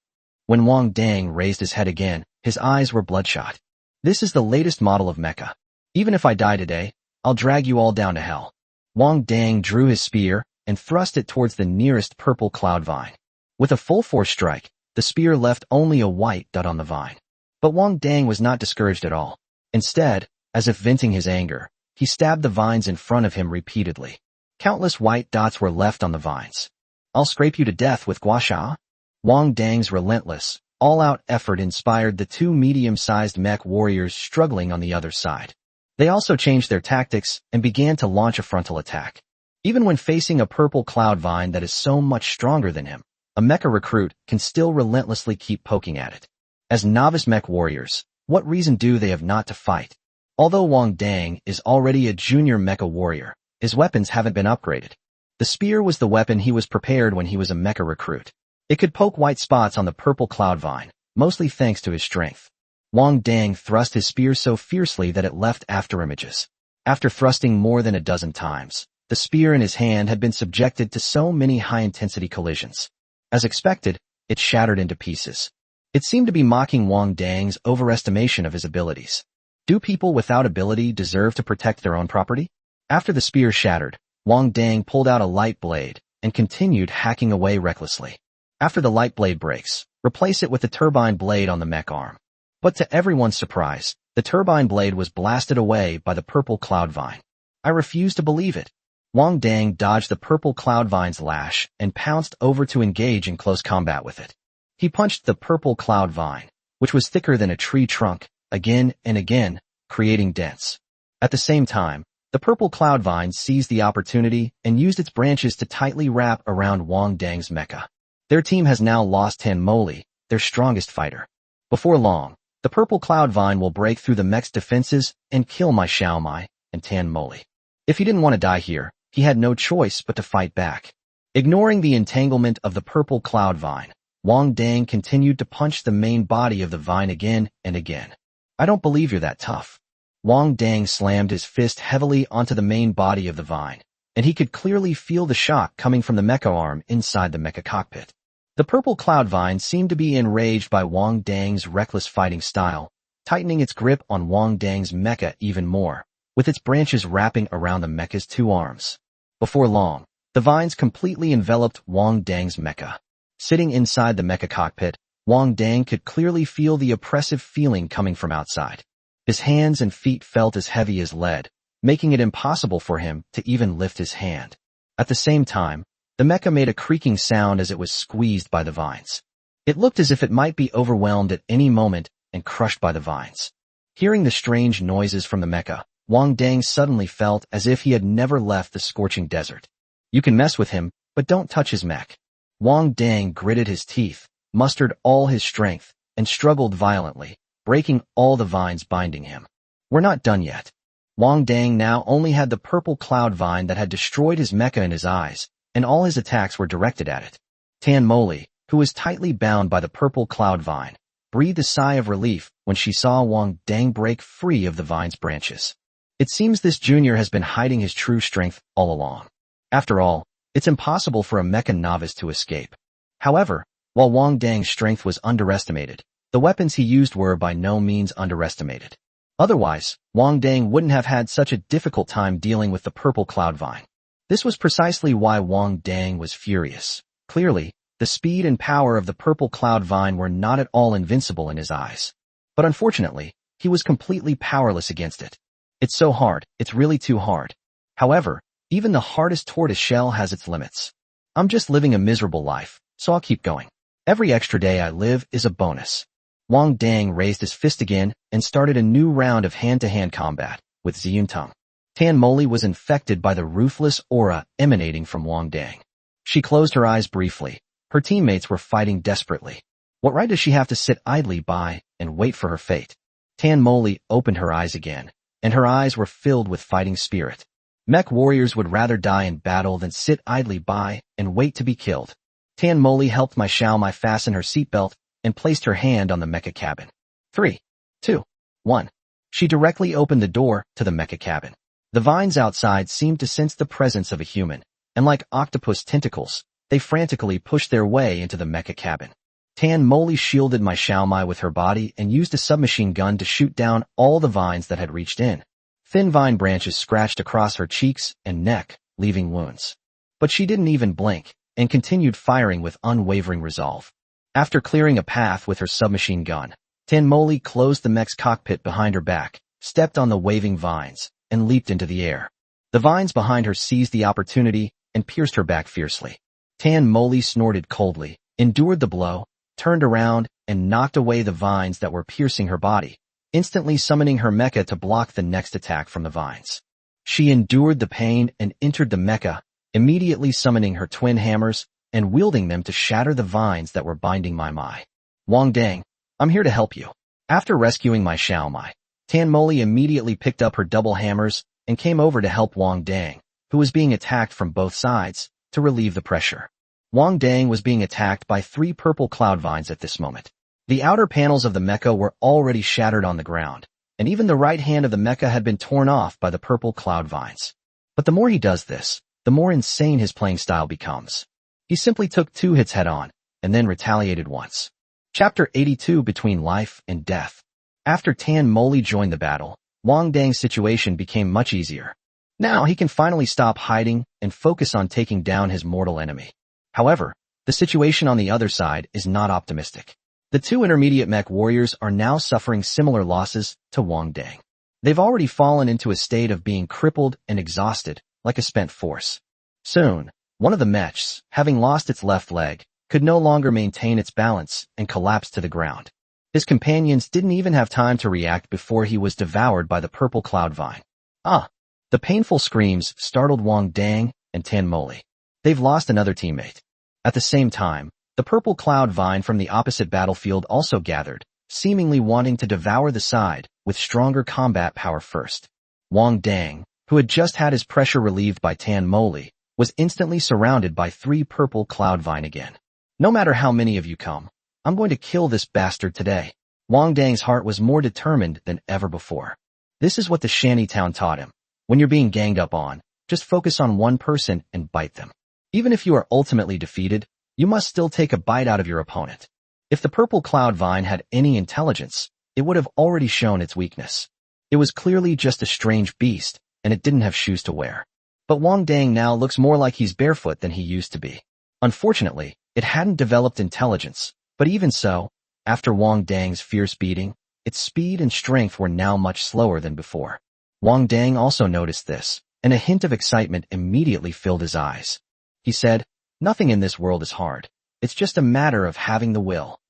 When Wang Dang raised his head again, his eyes were bloodshot. This is the latest model of mecha. Even if I die today, I'll drag you all down to hell. Wang Dang drew his spear and thrust it towards the nearest purple cloud vine. With a full force strike, the spear left only a white dot on the vine. But Wang Dang was not discouraged at all. Instead, as if venting his anger, he stabbed the vines in front of him repeatedly. Countless white dots were left on the vines. I'll scrape you to death with guasha. Wang Dang's relentless, all-out effort inspired the 2 medium-sized mech warriors struggling on the other side. They also changed their tactics and began to launch a frontal attack. Even when facing a purple cloud vine that is so much stronger than him, a mecha recruit can still relentlessly keep poking at it. As novice mech warriors, what reason do they have not to fight? Although Wang Dang is already a junior mecha warrior, his weapons haven't been upgraded. The spear was the weapon he was prepared when he was a mecha recruit. It could poke white spots on the purple cloud vine, mostly thanks to his strength. Wang Dang thrust his spear so fiercely that it left afterimages. After thrusting more than a dozen times, the spear in his hand had been subjected to so many high-intensity collisions. As expected, it shattered into pieces. It seemed to be mocking Wang Dang's overestimation of his abilities. Do people without ability deserve to protect their own property? After the spear shattered, Wang Dang pulled out a light blade and continued hacking away recklessly. After the light blade breaks, replace it with the turbine blade on the mech arm. But to everyone's surprise, the turbine blade was blasted away by the purple cloud vine. I refuse to believe it. Wang Dang dodged the purple cloud vine's lash and pounced over to engage in close combat with it. He punched the purple cloud vine, which was thicker than a tree trunk, again and again, creating dents. At the same time, the purple cloud vine seized the opportunity and used its branches to tightly wrap around Wang Dang's mecha. Their team has now lost Tan Moli, their strongest fighter. Before long, the purple cloud vine will break through the mech's defenses and kill my Xiaomai and Tan Moli. If he didn't want to die here, he had no choice but to fight back. Ignoring the entanglement of the purple cloud vine, Wang Dang continued to punch the main body of the vine again and again. I don't believe you're that tough. Wang Dang slammed his fist heavily onto the main body of the vine, and he could clearly feel the shock coming from the mecha arm inside the mecha cockpit. The purple cloud vine seemed to be enraged by Wang Dang's reckless fighting style, tightening its grip on Wang Dang's mecha even more, with its branches wrapping around the mecha's two arms. Before long, the vines completely enveloped Wang Dang's mecha. Sitting inside the mecha cockpit, Wang Dang could clearly feel the oppressive feeling coming from outside. His hands and feet felt as heavy as lead, making it impossible for him to even lift his hand. At the same time, the mecha made a creaking sound as it was squeezed by the vines. It looked as if it might be overwhelmed at any moment and crushed by the vines. Hearing the strange noises from the mecha, Wang Dang suddenly felt as if he had never left the scorching desert. You can mess with him, but don't touch his mech. Wang Dang gritted his teeth, mustered all his strength, and struggled violently, breaking all the vines binding him. We're not done yet. Wang Dang now only had the purple cloud vine that had destroyed his mecha in his eyes, and all his attacks were directed at it. Tan Moli, who was tightly bound by the purple cloud vine, breathed a sigh of relief when she saw Wang Dang break free of the vine's branches. It seems this junior has been hiding his true strength all along. After all, it's impossible for a mecha novice to escape. However, while Wang Dang's strength was underestimated, the weapons he used were by no means underestimated. Otherwise, Wang Dang wouldn't have had such a difficult time dealing with the purple cloud vine. This was precisely why Wang Dang was furious. Clearly, the speed and power of the purple cloud vine were not at all invincible in his eyes. But unfortunately, he was completely powerless against it. It's so hard, it's really too hard. However, even the hardest tortoise shell has its limits. I'm just living a miserable life, so I'll keep going. Every extra day I live is a bonus. Wang Dang raised his fist again and started a new round of hand-to-hand combat with Ziyuntong. Tan Moli was infected by the ruthless aura emanating from Wang Dang. She closed her eyes briefly. Her teammates were fighting desperately. What right does she have to sit idly by and wait for her fate? Tan Moli opened her eyes again, and her eyes were filled with fighting spirit. Mech warriors would rather die in battle than sit idly by and wait to be killed. Tan Moli helped my Xiaomai fasten her seatbelt and placed her hand on the mecha cabin. 3, 2, 1. She directly opened the door to the mecha cabin. The vines outside seemed to sense the presence of a human, and like octopus tentacles, they frantically pushed their way into the mecha cabin. Tan Moli shielded my Xiaomai with her body and used a submachine gun to shoot down all the vines that had reached in. Thin vine branches scratched across her cheeks and neck, leaving wounds. But she didn't even blink, and continued firing with unwavering resolve. After clearing a path with her submachine gun, Tan Moli closed the mech's cockpit behind her back, stepped on the waving vines, and leaped into the air. The vines behind her seized the opportunity and pierced her back fiercely. Tan Moli snorted coldly, endured the blow, turned around, and knocked away the vines that were piercing her body, instantly summoning her mecha to block the next attack from the vines. She endured the pain and entered the mecha, immediately summoning her twin hammers and wielding them to shatter the vines that were binding my Mai. Wang Dang, I'm here to help you. After rescuing my Xiaomai, Tan Moli immediately picked up her double hammers and came over to help Wang Dang, who was being attacked from both sides, to relieve the pressure. Wang Dang was being attacked by 3 purple cloud vines at this moment. The outer panels of the mecha were already shattered on the ground, and even the right hand of the mecha had been torn off by the purple cloud vines. But the more he does this, the more insane his playing style becomes. He simply took 2 hits head-on, and then retaliated once. Chapter 82 Between Life and Death. After Tan Moli joined the battle, Wang Dang's situation became much easier. Now he can finally stop hiding and focus on taking down his mortal enemy. However, the situation on the other side is not optimistic. The 2 intermediate mech warriors are now suffering similar losses to Wang Dang. They've already fallen into a state of being crippled and exhausted, like a spent force. Soon, one of the mechs, having lost its left leg, could no longer maintain its balance and collapsed to the ground. His companions didn't even have time to react before he was devoured by the purple cloud vine. Ah! The painful screams startled Wang Dang and Tan Moli. They've lost another teammate. At the same time, the purple cloud vine from the opposite battlefield also gathered, seemingly wanting to devour the side with stronger combat power first. Wang Dang, who had just had his pressure relieved by Tan Moli, was instantly surrounded by 3 purple cloud vine again. No matter how many of you come, I'm going to kill this bastard today. Wang Dang's heart was more determined than ever before. This is what the shantytown taught him. When you're being ganged up on, just focus on one person and bite them. Even if you are ultimately defeated, you must still take a bite out of your opponent. If the purple cloud vine had any intelligence, it would have already shown its weakness. It was clearly just a strange beast, and it didn't have shoes to wear. But Wang Dang now looks more like he's barefoot than he used to be. Unfortunately, it hadn't developed intelligence, but even so, after Wang Dang's fierce beating, its speed and strength were now much slower than before. Wang Dang also noticed this, and a hint of excitement immediately filled his eyes. He said, "Nothing in this world is hard. It's just a matter of having the will."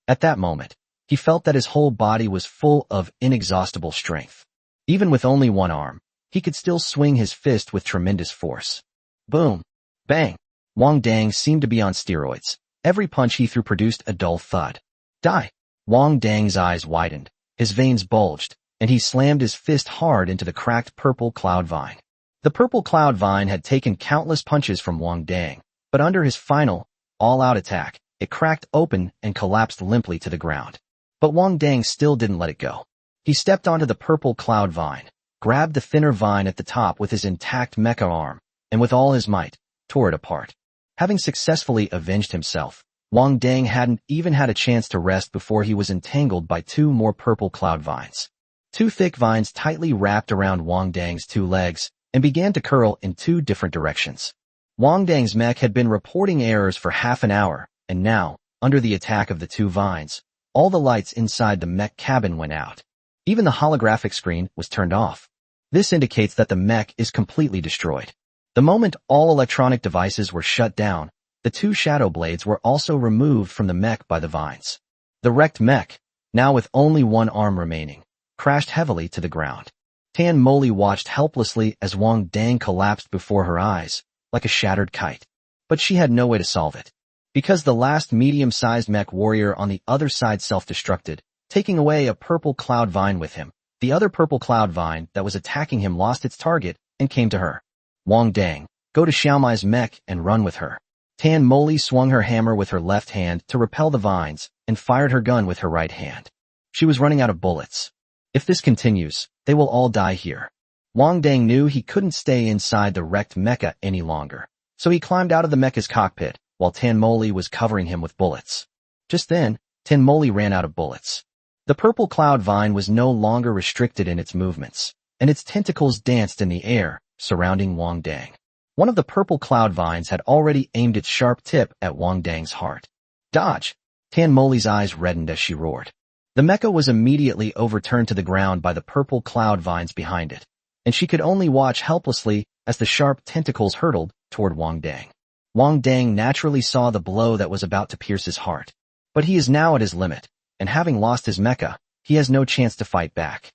At that moment, he felt that his whole body was full of inexhaustible strength. Even with only one arm, he could still swing his fist with tremendous force. Boom! Bang! Wang Dang seemed to be on steroids. Every punch he threw produced a dull thud. Die! Wang Dang's eyes widened, his veins bulged, and he slammed his fist hard into the cracked purple cloud vine. The purple cloud vine had taken countless punches from Wang Dang, but under his final, all-out attack, it cracked open and collapsed limply to the ground. But Wang Dang still didn't let it go. He stepped onto the purple cloud vine, grabbed the thinner vine at the top with his intact mecha arm, and with all his might, tore it apart. Having successfully avenged himself, Wang Dang hadn't even had a chance to rest before he was entangled by 2 more purple cloud vines. 2 thick vines tightly wrapped around Wang Dang's 2 legs and began to curl in 2 different directions. Wang Dang's mech had been reporting errors for half an hour, and now, under the attack of the 2 vines, all the lights inside the mech cabin went out. Even the holographic screen was turned off. This indicates that the mech is completely destroyed. The moment all electronic devices were shut down, the 2 shadow blades were also removed from the mech by the vines. The wrecked mech, now with only 1 arm remaining, crashed heavily to the ground. Tan Moli watched helplessly as Wang Dang collapsed before her eyes, like a shattered kite. But she had no way to solve it. Because the last medium-sized mech warrior on the other side self-destructed, taking away a purple cloud vine with him, the other purple cloud vine that was attacking him lost its target and came to her. Wang Dang, go to Xiaomai's mech and run with her. Tan Moli swung her hammer with her left hand to repel the vines and fired her gun with her right hand. She was running out of bullets. If this continues, they will all die here. Wang Dang knew he couldn't stay inside the wrecked mecha any longer, so he climbed out of the mecha's cockpit while Tan Moli was covering him with bullets. Just then, Tan Moli ran out of bullets. The purple cloud vine was no longer restricted in its movements, and its tentacles danced in the air, surrounding Wang Dang. One of the purple cloud vines had already aimed its sharp tip at Wang Dang's heart. Dodge! Tan Moli's eyes reddened as she roared. The mecha was immediately overturned to the ground by the purple cloud vines behind it, and she could only watch helplessly as the sharp tentacles hurtled toward Wang Dang. Wang Dang naturally saw the blow that was about to pierce his heart. But he is now at his limit, and having lost his mecha, he has no chance to fight back.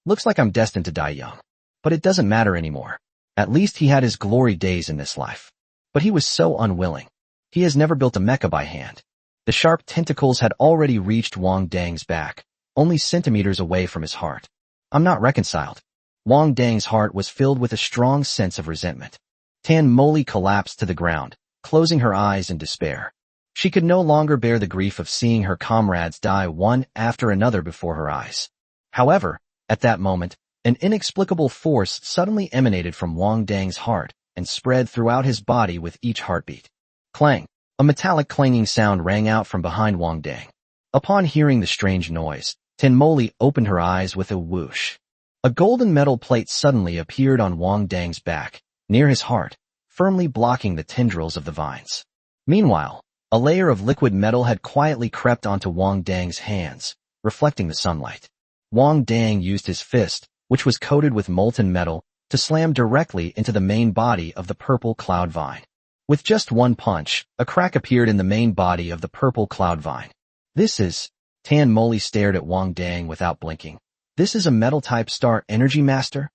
Looks like I'm destined to die young. But it doesn't matter anymore. At least he had his glory days in this life. But he was so unwilling. He has never built a mecha by hand. The sharp tentacles had already reached Wang Dang's back, only centimeters away from his heart. I'm not reconciled. Wang Dang's heart was filled with a strong sense of resentment. Tan Moli collapsed to the ground, closing her eyes in despair. She could no longer bear the grief of seeing her comrades die one after another before her eyes. However, at that moment, an inexplicable force suddenly emanated from Wang Dang's heart and spread throughout his body with each heartbeat. Clang! A metallic clanging sound rang out from behind Wang Dang. Upon hearing the strange noise, Tan Moli opened her eyes with a whoosh. A golden metal plate suddenly appeared on Wang Dang's back, near his heart, firmly blocking the tendrils of the vines. Meanwhile, a layer of liquid metal had quietly crept onto Wang Dang's hands, reflecting the sunlight. Wang Dang used his fist, which was coated with molten metal, to slam directly into the main body of the purple cloud vine. With just one punch, a crack appeared in the main body of the purple cloud vine. This is... Tan Moli stared at Wang Dang without blinking. This is a metal-type star energy master?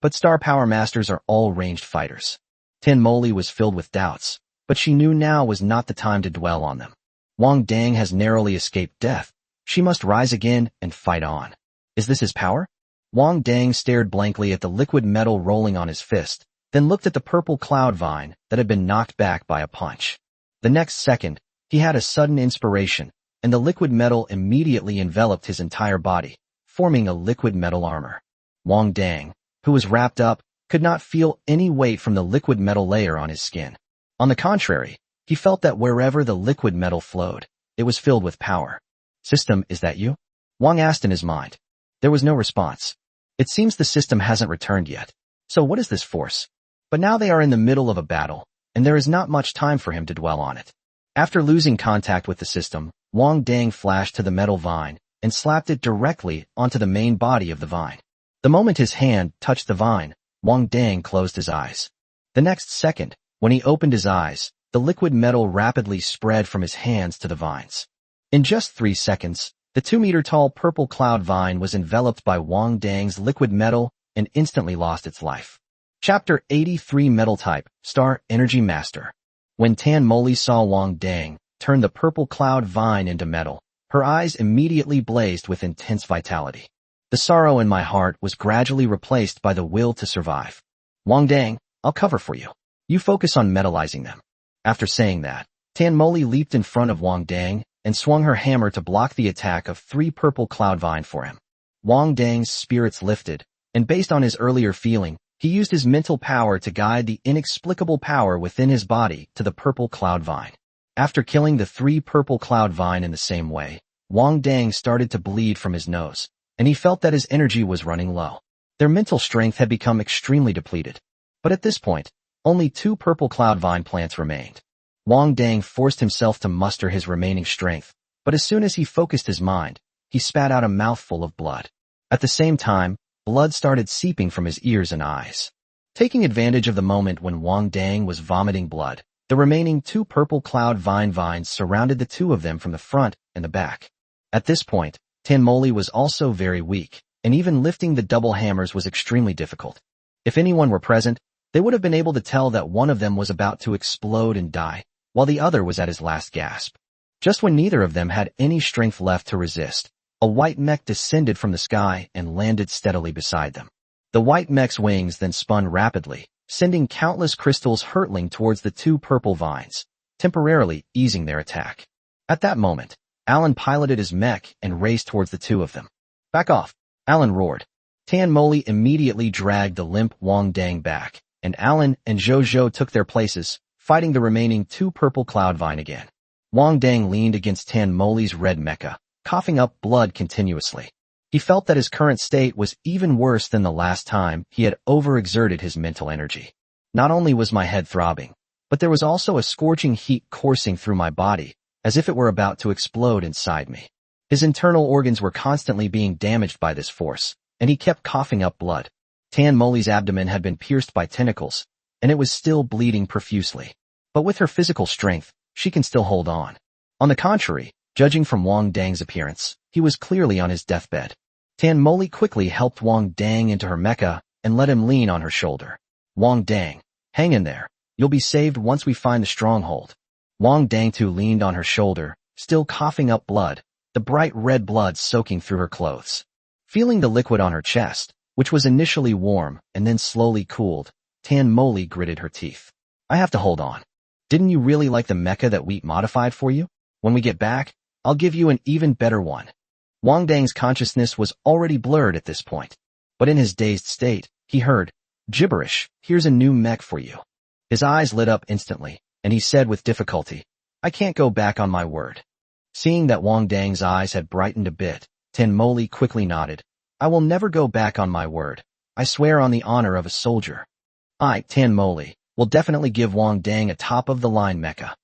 But star power masters are all ranged fighters. Tan Moli was filled with doubts, but she knew now was not the time to dwell on them. Wang Dang has narrowly escaped death. She must rise again and fight on. Is this his power? Wang Dang stared blankly at the liquid metal rolling on his fist, then looked at the purple cloud vine that had been knocked back by a punch. The next second, he had a sudden inspiration, and the liquid metal immediately enveloped his entire body, forming a liquid metal armor. Wang Dang, who was wrapped up, could not feel any weight from the liquid metal layer on his skin. On the contrary, he felt that wherever the liquid metal flowed, it was filled with power. System, is that you? Wang asked in his mind. There was no response. It seems the system hasn't returned yet. So what is this force? But now they are in the middle of a battle, and there is not much time for him to dwell on it. After losing contact with the system, Wang Dang flashed to the metal vine and slapped it directly onto the main body of the vine. The moment his hand touched the vine, Wang Dang closed his eyes. The next second, when he opened his eyes, the liquid metal rapidly spread from his hands to the vines. In just 3 seconds, the 2-meter-tall purple cloud vine was enveloped by Wang Dang's liquid metal and instantly lost its life. Chapter 83 Metal Type, Star Energy Master. When Tan Moli saw Wang Dang turn the purple cloud vine into metal, her eyes immediately blazed with intense vitality. The sorrow in my heart was gradually replaced by the will to survive. Wang Dang, I'll cover for you. You focus on metallizing them. After saying that, Tan Moli leaped in front of Wang Dang and swung her hammer to block the attack of 3 purple cloud vine for him. Wang Dang's spirits lifted, and based on his earlier feeling, he used his mental power to guide the inexplicable power within his body to the purple cloud vine. After killing the 3 purple cloud vine in the same way, Wang Dang started to bleed from his nose, and he felt that his energy was running low. Their mental strength had become extremely depleted. But at this point, only 2 purple cloud vine plants remained. Wang Dang forced himself to muster his remaining strength, but as soon as he focused his mind, he spat out a mouthful of blood. At the same time, blood started seeping from his ears and eyes. Taking advantage of the moment when Wang Dang was vomiting blood, the remaining 2 purple cloud vines surrounded the 2 of them from the front and the back. At this point, Tan Moli was also very weak, and even lifting the double hammers was extremely difficult. If anyone were present, they would have been able to tell that one of them was about to explode and die, while the other was at his last gasp. Just when neither of them had any strength left to resist, a white mech descended from the sky and landed steadily beside them. The white mech's wings then spun rapidly, sending countless crystals hurtling towards the 2 purple vines, temporarily easing their attack. At that moment, Alan piloted his mech and raced towards the 2 of them. Back off, Alan roared. Tan Moli immediately dragged the limp Wang Dang back, and Alan and Zhou took their places, fighting the remaining 2 purple cloud vine again. Wang Dang leaned against Tan Moli's red mecha, coughing up blood continuously. He felt that his current state was even worse than the last time he had overexerted his mental energy. Not only was my head throbbing, but there was also a scorching heat coursing through my body, as if it were about to explode inside me. His internal organs were constantly being damaged by this force, and he kept coughing up blood. Tan Moli's abdomen had been pierced by tentacles, and it was still bleeding profusely. But with her physical strength, she can still hold on. On the contrary, judging from Wang Dang's appearance, he was clearly on his deathbed. Tan Moli quickly helped Wang Dang into her mecha and let him lean on her shoulder. Wang Dang, hang in there. You'll be saved once we find the stronghold. Wang Dang too leaned on her shoulder, still coughing up blood, the bright red blood soaking through her clothes. Feeling the liquid on her chest, which was initially warm and then slowly cooled, Tan Moli gritted her teeth. I have to hold on. Didn't you really like the mecha that Wheat modified for you? When we get back, I'll give you an even better one. Wang Dang's consciousness was already blurred at this point. But in his dazed state, he heard, gibberish, here's a new mech for you. His eyes lit up instantly, and he said with difficulty, I can't go back on my word. Seeing that Wang Dang's eyes had brightened a bit, Tan Moli quickly nodded. I will never go back on my word. I swear on the honor of a soldier. I, Tan Moli, will definitely give Wang Dang a top-of-the-line mecha.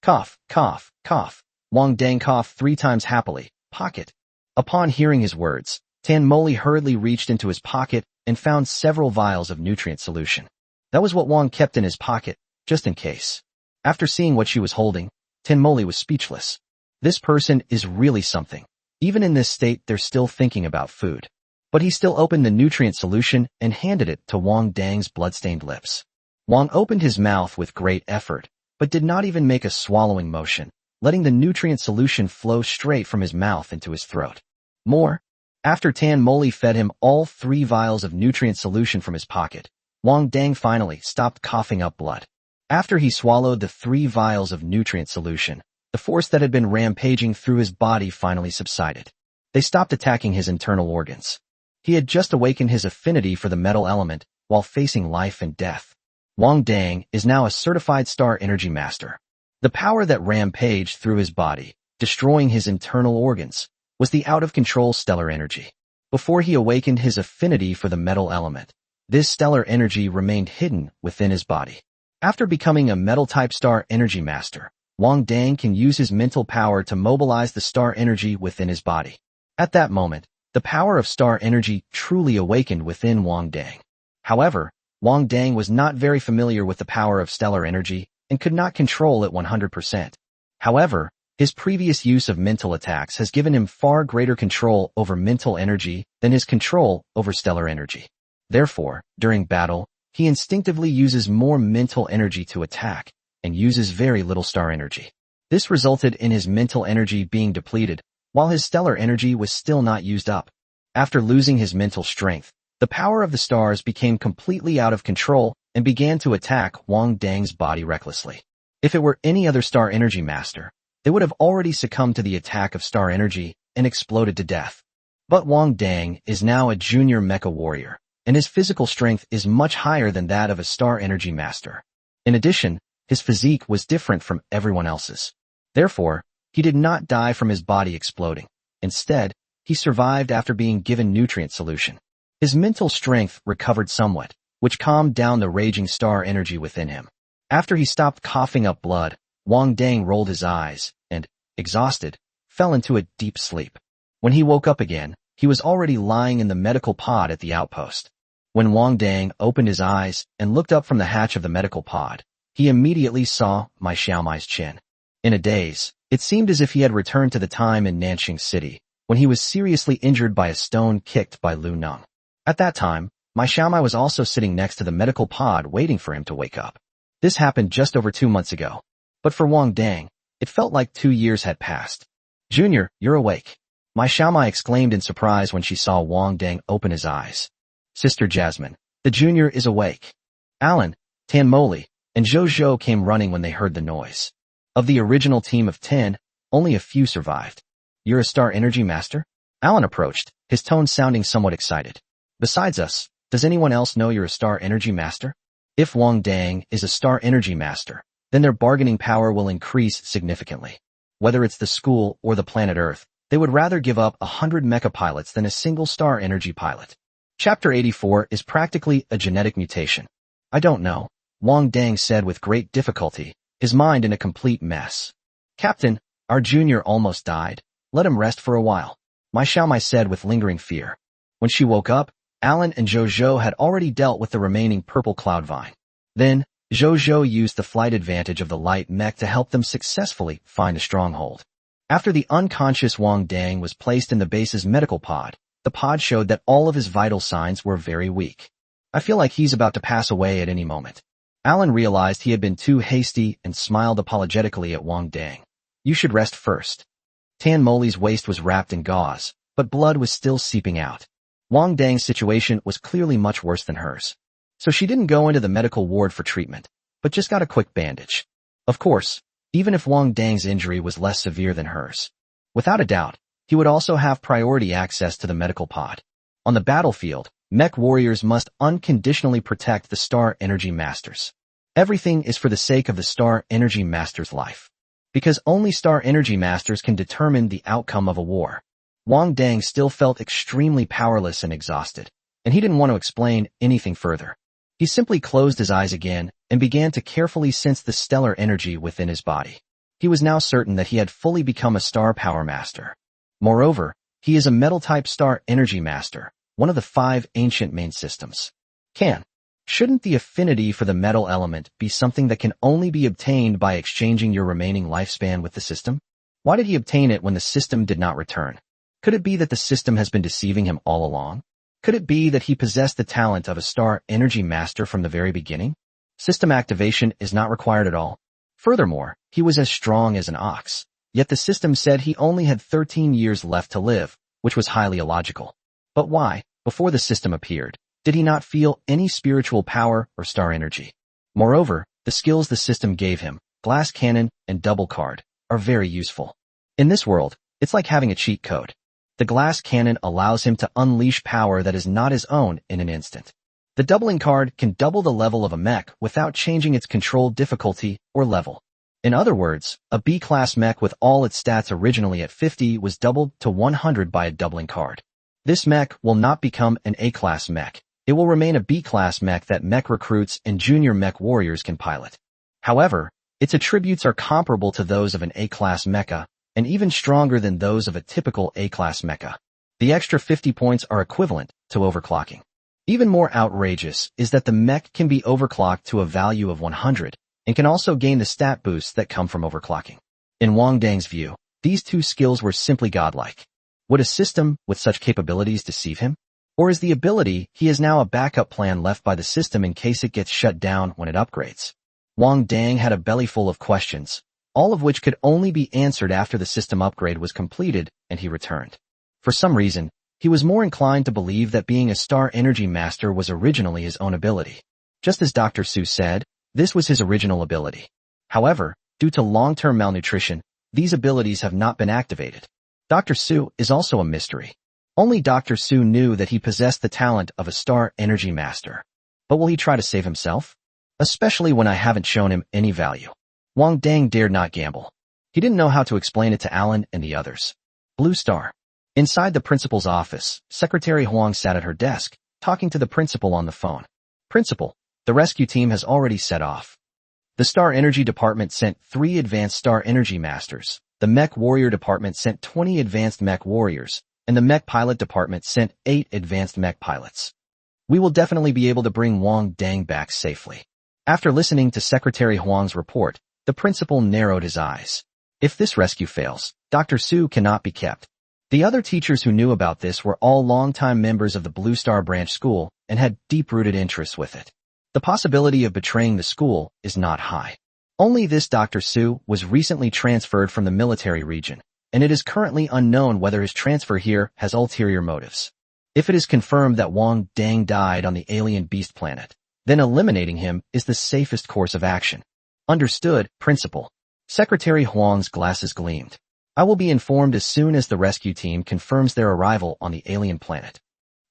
Cough, cough, cough. Wang Dang coughed 3 times happily. Pocket. Upon hearing his words, Tan Moli hurriedly reached into his pocket and found several vials of nutrient solution. That was what Wang kept in his pocket, just in case. After seeing what she was holding, Tanmoli was speechless. This person is really something. Even in this state, they're still thinking about food. But he still opened the nutrient solution and handed it to Wang Dang's bloodstained lips. Wang opened his mouth with great effort, but did not even make a swallowing motion, letting the nutrient solution flow straight from his mouth into his throat. More. After Tanmoli fed him all 3 vials of nutrient solution from his pocket, Wang Dang finally stopped coughing up blood. After he swallowed the 3 vials of nutrient solution, the force that had been rampaging through his body finally subsided. They stopped attacking his internal organs. He had just awakened his affinity for the metal element while facing life and death. Wang Dang is now a certified star energy master. The power that rampaged through his body, destroying his internal organs, was the out-of-control stellar energy. Before he awakened his affinity for the metal element, this stellar energy remained hidden within his body. After becoming a metal-type star energy master, Wang Dang can use his mental power to mobilize the star energy within his body. At that moment, the power of star energy truly awakened within Wang Dang. However, Wang Dang was not very familiar with the power of stellar energy and could not control it 100%. However, his previous use of mental attacks has given him far greater control over mental energy than his control over stellar energy. Therefore, during battle, he instinctively uses more mental energy to attack and uses very little star energy. This resulted in his mental energy being depleted, while his stellar energy was still not used up. After losing his mental strength, the power of the stars became completely out of control and began to attack Wang Dang's body recklessly. If it were any other star energy master, they would have already succumbed to the attack of star energy and exploded to death. But Wang Dang is now a junior mecha warrior, and his physical strength is much higher than that of a star energy master. In addition, his physique was different from everyone else's. Therefore, he did not die from his body exploding. Instead, he survived after being given nutrient solution. His mental strength recovered somewhat, which calmed down the raging star energy within him. After he stopped coughing up blood, Wang Dang rolled his eyes and, exhausted, fell into a deep sleep. When he woke up again, he was already lying in the medical pod at the outpost. When Wang Dang opened his eyes and looked up from the hatch of the medical pod, he immediately saw Mai Xiaomai's chin. In a daze, it seemed as if he had returned to the time in Nanxing City, when he was seriously injured by a stone kicked by Lu Neng. At that time, Mai Xiaomai was also sitting next to the medical pod waiting for him to wake up. This happened just over 2 months ago. But for Wang Dang, it felt like 2 years had passed. "Junior, you're awake," Mai Xiaomai exclaimed in surprise when she saw Wang Dang open his eyes. "Sister Jasmine, the junior is awake." Alan, Tanmoli, and Zhou came running when they heard the noise. Of the original team of 10, only a few survived. "You're a star energy master?" Alan approached, his tone sounding somewhat excited. "Besides us, does anyone else know you're a star energy master?" If Wang Dang is a star energy master, then their bargaining power will increase significantly. Whether it's the school or the planet Earth, they would rather give up 100 mecha pilots than a single star energy pilot. Chapter 84 is practically a genetic mutation. "I don't know," Wang Dang said with great difficulty, his mind in a complete mess. "Captain, our junior almost died. Let him rest for a while," Mai Xiaomai said with lingering fear. When she woke up, Alan and Zhou had already dealt with the remaining purple cloud vine. Then, Zhou used the flight advantage of the light mech to help them successfully find a stronghold. After the unconscious Wang Dang was placed in the base's medical pod, the pod showed that all of his vital signs were very weak. "I feel like he's about to pass away at any moment." Alan realized he had been too hasty and smiled apologetically at Wang Dang. "You should rest first." Tanmoli's waist was wrapped in gauze, but blood was still seeping out. Wang Dang's situation was clearly much worse than hers. So she didn't go into the medical ward for treatment, but just got a quick bandage. Of course, even if Wang Dang's injury was less severe than hers, without a doubt, he would also have priority access to the medical pod. On the battlefield, mech warriors must unconditionally protect the Star Energy Masters. Everything is for the sake of the Star Energy Master's life. Because only Star Energy Masters can determine the outcome of a war. Wang Dang still felt extremely powerless and exhausted, and he didn't want to explain anything further. He simply closed his eyes again and began to carefully sense the stellar energy within his body. He was now certain that he had fully become a Star Power Master. Moreover, he is a Metal-type Star Energy Master, one of the 5 ancient main systems. Can Shouldn't the affinity for the metal element be something that can only be obtained by exchanging your remaining lifespan with the system? Why did he obtain it when the system did not return? Could it be that the system has been deceiving him all along? Could it be that he possessed the talent of a star energy master from the very beginning? System activation is not required at all. Furthermore, he was as strong as an ox. Yet the system said he only had 13 years left to live, which was highly illogical. But why, before the system appeared, did he not feel any spiritual power or star energy? Moreover, the skills the system gave him, glass cannon and double card, are very useful. In this world, it's like having a cheat code. The glass cannon allows him to unleash power that is not his own in an instant. The doubling card can double the level of a mech without changing its control difficulty or level. In other words, a B-class mech with all its stats originally at 50 was doubled to 100 by a doubling card. This mech will not become an A-class mech. It will remain a B-class mech that mech recruits and junior mech warriors can pilot. However, its attributes are comparable to those of an A-class mecha, and even stronger than those of a typical A-class mecha. The extra 50 points are equivalent to overclocking. Even more outrageous is that the mech can be overclocked to a value of 100, and can also gain the stat boosts that come from overclocking. In Wang Dang's view, these two skills were simply godlike. Would a system with such capabilities deceive him? Or is the ability he is now a backup plan left by the system in case it gets shut down when it upgrades? Wang Dang had a bellyful of questions, all of which could only be answered after the system upgrade was completed and he returned. For some reason, he was more inclined to believe that being a star energy master was originally his own ability. Just as Dr. Su said, this was his original ability. However, due to long-term malnutrition, these abilities have not been activated. Dr. Su is also a mystery. Only Dr. Su knew that he possessed the talent of a star energy master. But will he try to save himself? Especially when I haven't shown him any value. Wang Dang dared not gamble. He didn't know how to explain it to Alan and the others. Blue Star. Inside the principal's office, Secretary Huang sat at her desk, talking to the principal on the phone. Principal, the rescue team has already set off. The Star Energy Department sent 3 advanced Star Energy Masters. The Mech Warrior Department sent 20 advanced Mech Warriors, and the Mech Pilot Department sent 8 advanced Mech Pilots. We will definitely be able to bring Wang Dang back safely. After listening to Secretary Huang's report, the principal narrowed his eyes. If this rescue fails, Dr. Su cannot be kept. The other teachers who knew about this were all longtime members of the Blue Star Branch School and had deep-rooted interests with it. The possibility of betraying the school is not high. Only this Dr. Su was recently transferred from the military region, and it is currently unknown whether his transfer here has ulterior motives. If it is confirmed that Wang Dang died on the alien beast planet, then eliminating him is the safest course of action. Understood, Principal. Secretary Huang's glasses gleamed. I will be informed as soon as the rescue team confirms their arrival on the alien planet.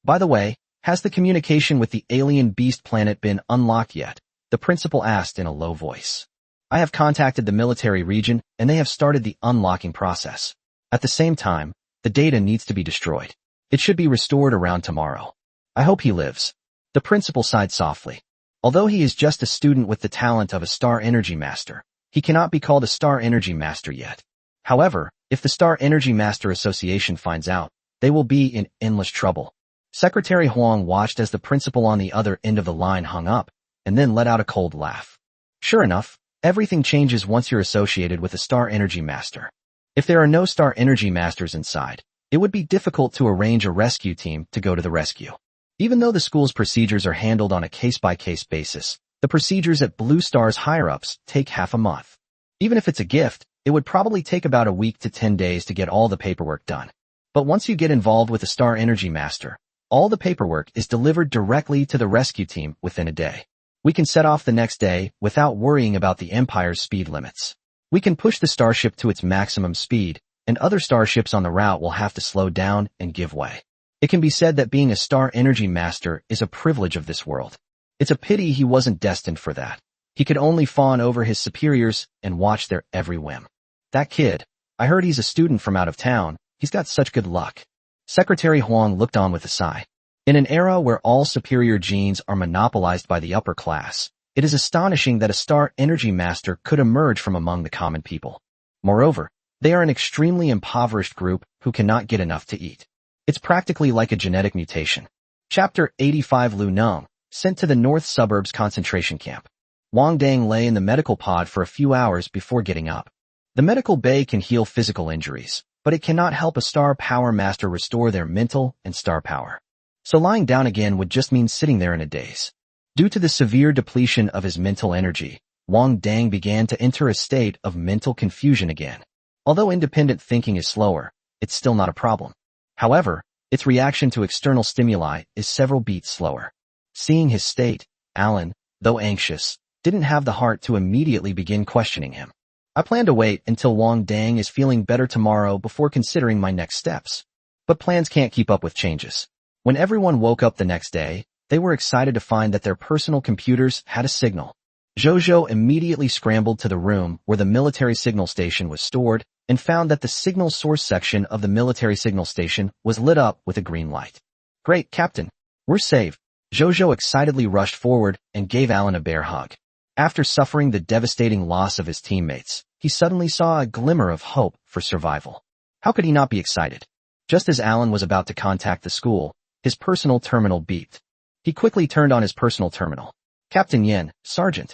By the way, has the communication with the alien beast planet been unlocked yet? The principal asked in a low voice. I have contacted the military region and they have started the unlocking process. At the same time, the data needs to be destroyed. It should be restored around tomorrow. I hope he lives. The principal sighed softly. Although he is just a student with the talent of a Star Energy Master, he cannot be called a Star Energy Master yet. However, if the Star Energy Master Association finds out, they will be in endless trouble. Secretary Huang watched as the principal on the other end of the line hung up, and then let out a cold laugh. Sure enough, everything changes once you're associated with a Star Energy Master. If there are no Star Energy Masters inside, it would be difficult to arrange a rescue team to go to the rescue. Even though the school's procedures are handled on a case-by-case basis, the procedures at Blue Star's higher-ups take half a month. Even if it's a gift, it would probably take about a week to 10 days to get all the paperwork done. But once you get involved with a Star Energy Master, all the paperwork is delivered directly to the rescue team within a day. We can set off the next day without worrying about the Empire's speed limits. We can push the starship to its maximum speed, and other starships on the route will have to slow down and give way. It can be said that being a Star Energy Master is a privilege of this world. It's a pity he wasn't destined for that. He could only fawn over his superiors and watch their every whim. That kid, I heard he's a student from out of town. He's got such good luck. Secretary Huang looked on with a sigh. In an era where all superior genes are monopolized by the upper class, it is astonishing that a Star Energy Master could emerge from among the common people. Moreover, they are an extremely impoverished group who cannot get enough to eat. It's practically like a genetic mutation. Chapter 85 Lu Nong, Sent to the north suburbs concentration camp. Wang Dang lay in the medical pod for a few hours before getting up. The medical bay can heal physical injuries, but it cannot help a star power master restore their mental and star power. So lying down again would just mean sitting there in a daze. Due to the severe depletion of his mental energy, Wang Dang began to enter a state of mental confusion again. Although independent thinking is slower, it's still not a problem. However, its reaction to external stimuli is several beats slower. Seeing his state, Alan, though anxious, didn't have the heart to immediately begin questioning him. I plan to wait until Wang Dang is feeling better tomorrow before considering my next steps. But plans can't keep up with changes. When everyone woke up the next day, they were excited to find that their personal computers had a signal. Zhou immediately scrambled to the room where the military signal station was stored and found that the signal source section of the military signal station was lit up with a green light. Great, Captain. We're saved. Zhou excitedly rushed forward and gave Alan a bear hug. After suffering the devastating loss of his teammates, he suddenly saw a glimmer of hope for survival. How could he not be excited? Just as Alan was about to contact the school, his personal terminal beeped. He quickly turned on his personal terminal. Captain Yin, Sergeant.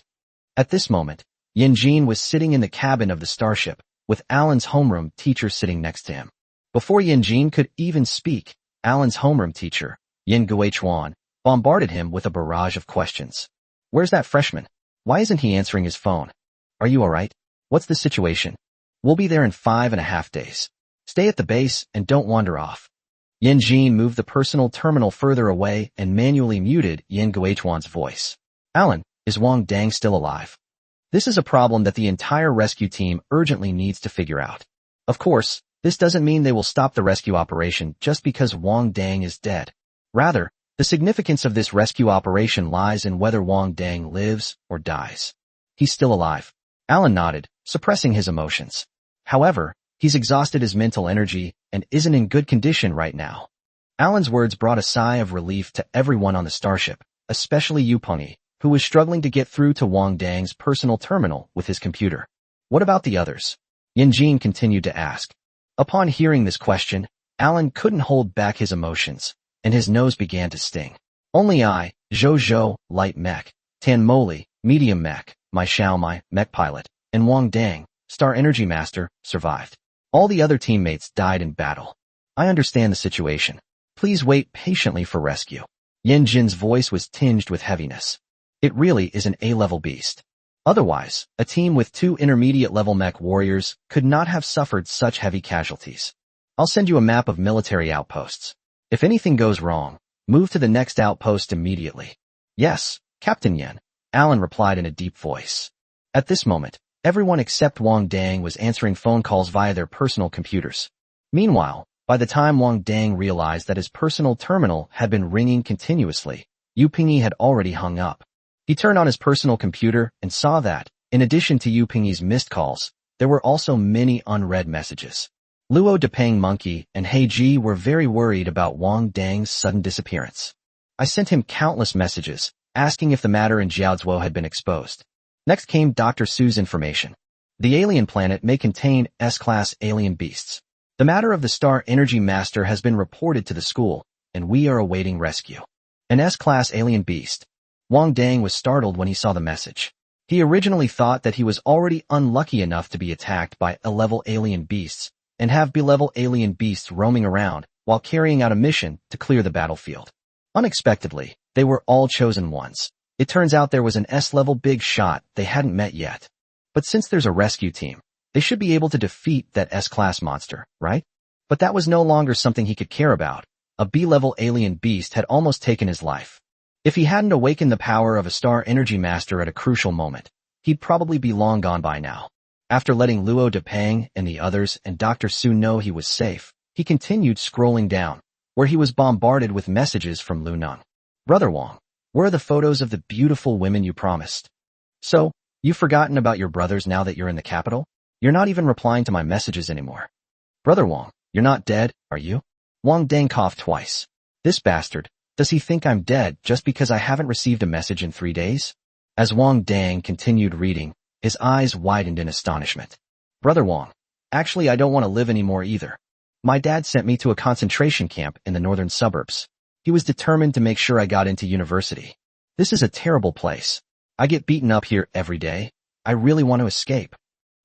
At this moment, Yin Jin was sitting in the cabin of the starship, with Alan's homeroom teacher sitting next to him. Before Yin Jin could even speak, Alan's homeroom teacher, Yin Guichuan, bombarded him with a barrage of questions. Where's that freshman? Why isn't he answering his phone? Are you alright? What's the situation? We'll be there in 5.5 days. Stay at the base and don't wander off. Yin Jin moved the personal terminal further away and manually muted Yin Guichuan's voice. Alan, is Wang Dang still alive? This is a problem that the entire rescue team urgently needs to figure out. Of course, this doesn't mean they will stop the rescue operation just because Wang Dang is dead. Rather, the significance of this rescue operation lies in whether Wang Dang lives or dies. He's still alive. Alan nodded, suppressing his emotions. However, he's exhausted his mental energy and isn't in good condition right now. Alan's words brought a sigh of relief to everyone on the starship, especially Yu Pengyi, who was struggling to get through to Wang Dang's personal terminal with his computer. What about the others? Yin Jin continued to ask. Upon hearing this question, Alan couldn't hold back his emotions, and his nose began to sting. Only I, Zhou, light mech, Tan Moli, medium mech, my Xiaomai, mech pilot, and Wang Dang, star energy master, survived. All the other teammates died in battle. I understand the situation. Please wait patiently for rescue. Yin Jin's voice was tinged with heaviness. It really is an A-level beast. Otherwise, a team with 2 intermediate-level mech warriors could not have suffered such heavy casualties. I'll send you a map of military outposts. If anything goes wrong, move to the next outpost immediately. Yes, Captain Yin, Alan replied in a deep voice. At this moment, everyone except Wang Dang was answering phone calls via their personal computers. Meanwhile, by the time Wang Dang realized that his personal terminal had been ringing continuously, Yu Pengyi had already hung up. He turned on his personal computer and saw that, in addition to Yu Pengyi's missed calls, there were also many unread messages. Luo Depeng Monkey and He Ji were very worried about Wang Dang's sudden disappearance. I sent him countless messages, asking if the matter in Jiaozuo had been exposed. Next came Dr. Su's information. The alien planet may contain S-class alien beasts. The matter of the Star Energy Master has been reported to the school, and we are awaiting rescue. An S-class alien beast. Wang Dang was startled when he saw the message. He originally thought that he was already unlucky enough to be attacked by A-level alien beasts and have B-level alien beasts roaming around while carrying out a mission to clear the battlefield. Unexpectedly, they were all chosen ones. It turns out there was an S-level big shot they hadn't met yet. But since there's a rescue team, they should be able to defeat that S-class monster, right? But that was no longer something he could care about. A B-level alien beast had almost taken his life. If he hadn't awakened the power of a Star Energy Master at a crucial moment, he'd probably be long gone by now. After letting Luo Depeng and the others and Dr. Su know he was safe, he continued scrolling down, where he was bombarded with messages from Lu Neng. Brother Wang, where are the photos of the beautiful women you promised? So, you've forgotten about your brothers now that you're in the capital? You're not even replying to my messages anymore. Brother Wang, you're not dead, are you? Wang Dang coughed twice. This bastard, does he think I'm dead just because I haven't received a message in 3 days? As Wang Dang continued reading, his eyes widened in astonishment. Brother Wang, actually I don't want to live anymore either. My dad sent me to a concentration camp in the northern suburbs. He was determined to make sure I got into university. This is a terrible place. I get beaten up here every day. I really want to escape.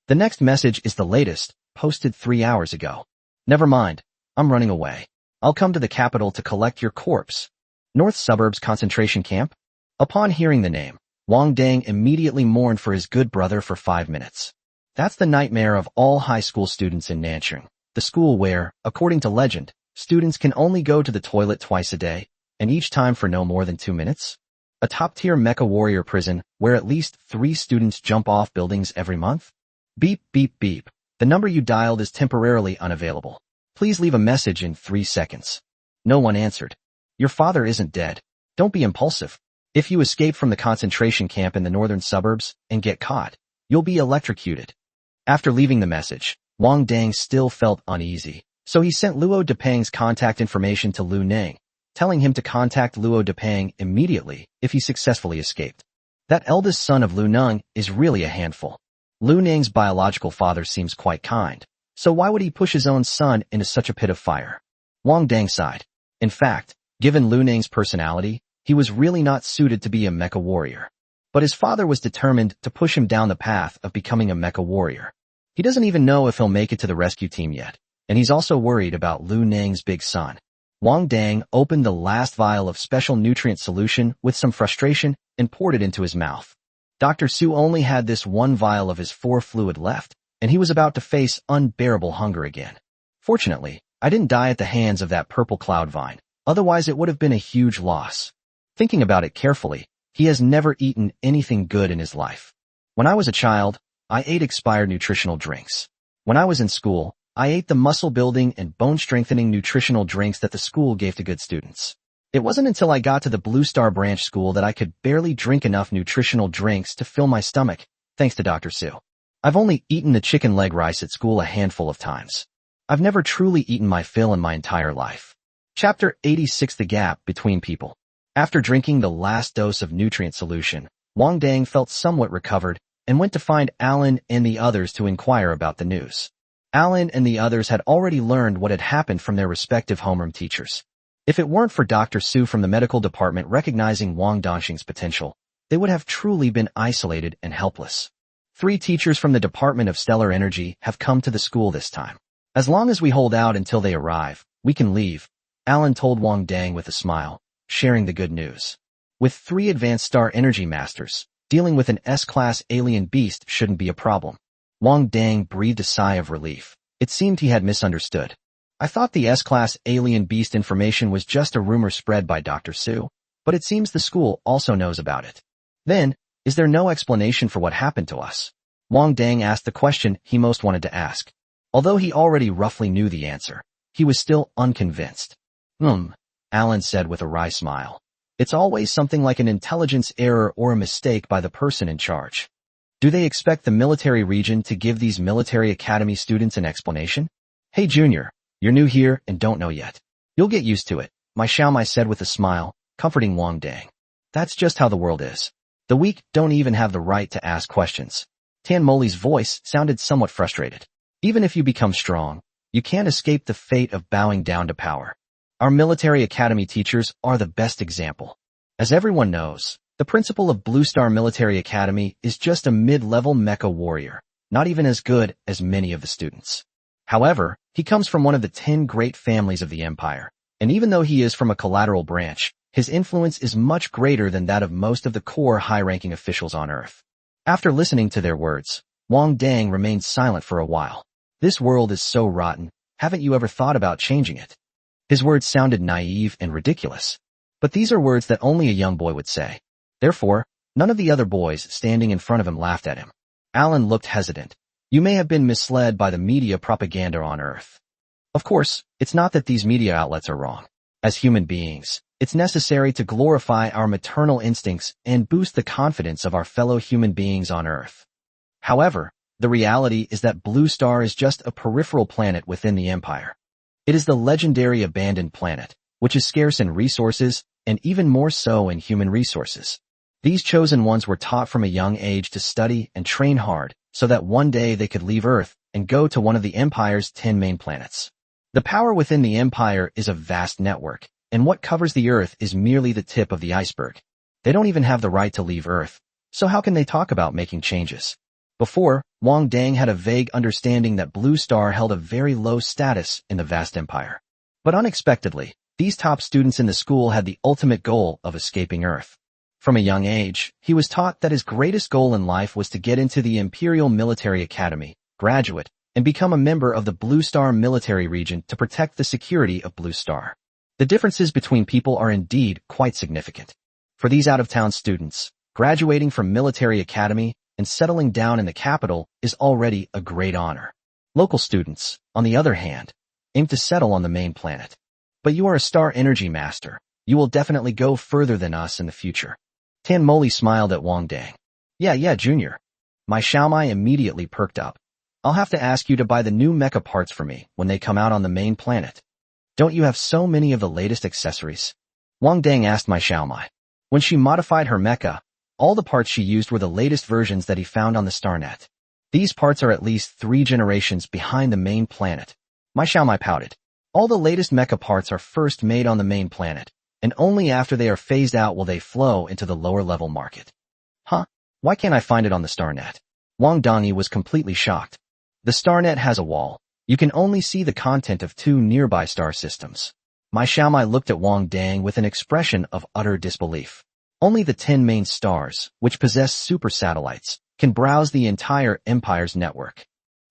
The next message is the latest, posted 3 hours ago. Never mind. I'm running away. I'll come to the capital to collect your corpse. North Suburbs concentration camp? Upon hearing the name, Wang Dang immediately mourned for his good brother for 5 minutes. That's the nightmare of all high school students in Nanchang, the school where, according to legend, students can only go to the toilet twice a day, and each time for no more than 2 minutes. A top-tier mecha warrior prison where at least 3 students jump off buildings every month? Beep, beep, beep. The number you dialed is temporarily unavailable. Please leave a message in 3 seconds. No one answered. Your father isn't dead. Don't be impulsive. If you escape from the concentration camp in the northern suburbs and get caught, you'll be electrocuted. After leaving the message, Wang Dang still felt uneasy, so he sent Luo Depeng's contact information to Lu Neng, telling him to contact Luo Depeng immediately if he successfully escaped. That eldest son of Lu Neng is really a handful. Lu Neng's biological father seems quite kind, so why would he push his own son into such a pit of fire? Wang Dang sighed. In fact, given Lu Neng's personality, he was really not suited to be a mecha warrior. But his father was determined to push him down the path of becoming a mecha warrior. He doesn't even know if he'll make it to the rescue team yet, and he's also worried about Lu Neng's big son. Wang Dang opened the last vial of special nutrient solution with some frustration and poured it into his mouth. Dr. Su only had this one vial of his 4 fluid left, and he was about to face unbearable hunger again. Fortunately, I didn't die at the hands of that purple cloud vine, otherwise it would have been a huge loss. Thinking about it carefully, he has never eaten anything good in his life. When I was a child, I ate expired nutritional drinks. When I was in school, I ate the muscle-building and bone-strengthening nutritional drinks that the school gave to good students. It wasn't until I got to the Blue Star Branch School that I could barely drink enough nutritional drinks to fill my stomach, thanks to Dr. Su. I've only eaten the chicken leg rice at school a handful of times. I've never truly eaten my fill in my entire life. Chapter 86: The Gap Between People. After drinking the last dose of nutrient solution, Wang Dang felt somewhat recovered and went to find Alan and the others to inquire about the news. Alan and the others had already learned what had happened from their respective homeroom teachers. If it weren't for Dr. Su from the medical department recognizing Wang Dongxing's potential, they would have truly been isolated and helpless. 3 teachers from the Department of Stellar Energy have come to the school this time. As long as we hold out until they arrive, we can leave, Alan told Wang Dang with a smile, sharing the good news. With 3 advanced star energy masters, dealing with an S-class alien beast shouldn't be a problem. Wang Dang breathed a sigh of relief. It seemed he had misunderstood. I thought the S-class alien beast information was just a rumor spread by Dr. Su, but it seems the school also knows about it. Then, is there no explanation for what happened to us? Wang Dang asked the question he most wanted to ask. Although he already roughly knew the answer, he was still unconvinced. Alan said with a wry smile. It's always something like an intelligence error or a mistake by the person in charge. Do they expect the military region to give these military academy students an explanation? Hey Junior, you're new here and don't know yet. You'll get used to it, my Xiaomai said with a smile, comforting Wang Dang. That's just how the world is. The weak don't even have the right to ask questions. Tan Moli's voice sounded somewhat frustrated. Even if you become strong, you can't escape the fate of bowing down to power. Our military academy teachers are the best example. As everyone knows, the principal of Blue Star Military Academy is just a mid-level mecha warrior, not even as good as many of the students. However, he comes from one of the 10 great families of the empire, and even though he is from a collateral branch, his influence is much greater than that of most of the core high-ranking officials on Earth. After listening to their words, Wang Dang remained silent for a while. This world is so rotten, haven't you ever thought about changing it? His words sounded naive and ridiculous, but these are words that only a young boy would say. Therefore, none of the other boys standing in front of him laughed at him. Alan looked hesitant. You may have been misled by the media propaganda on Earth. Of course, it's not that these media outlets are wrong. As human beings, it's necessary to glorify our maternal instincts and boost the confidence of our fellow human beings on Earth. However, the reality is that Blue Star is just a peripheral planet within the Empire. It is the legendary abandoned planet, which is scarce in resources and even more so in human resources. These chosen ones were taught from a young age to study and train hard so that one day they could leave Earth and go to one of the Empire's 10 main planets. The power within the Empire is a vast network, and what covers the Earth is merely the tip of the iceberg. They don't even have the right to leave Earth, so how can they talk about making changes? Before, Wang Dang had a vague understanding that Blue Star held a very low status in the vast empire. But unexpectedly, these top students in the school had the ultimate goal of escaping Earth. From a young age, he was taught that his greatest goal in life was to get into the Imperial Military Academy, graduate, and become a member of the Blue Star military region to protect the security of Blue Star. The differences between people are indeed quite significant. For these out-of-town students, graduating from military academy and settling down in the capital is already a great honor. Local students, on the other hand, aim to settle on the main planet. But you are a star energy master. You will definitely go further than us in the future. Tan Moli smiled at Wang Dang. Yeah, Junior. My Xiaomai immediately perked up. I'll have to ask you to buy the new mecha parts for me when they come out on the main planet. Don't you have so many of the latest accessories? Wang Dang asked my Xiaomai. When she modified her mecha, all the parts she used were the latest versions that he found on the StarNet. These parts are at least 3 generations behind the main planet. My Xiaomai pouted. All the latest mecha parts are first made on the main planet, and only after they are phased out will they flow into the lower-level market. Huh? Why can't I find it on the StarNet? Wang Dongyi was completely shocked. The StarNet has a wall. You can only see the content of 2 nearby star systems. My Xiaomai looked at Wang Dang with an expression of utter disbelief. Only the 10 main stars, which possess super satellites, can browse the entire Empire's network.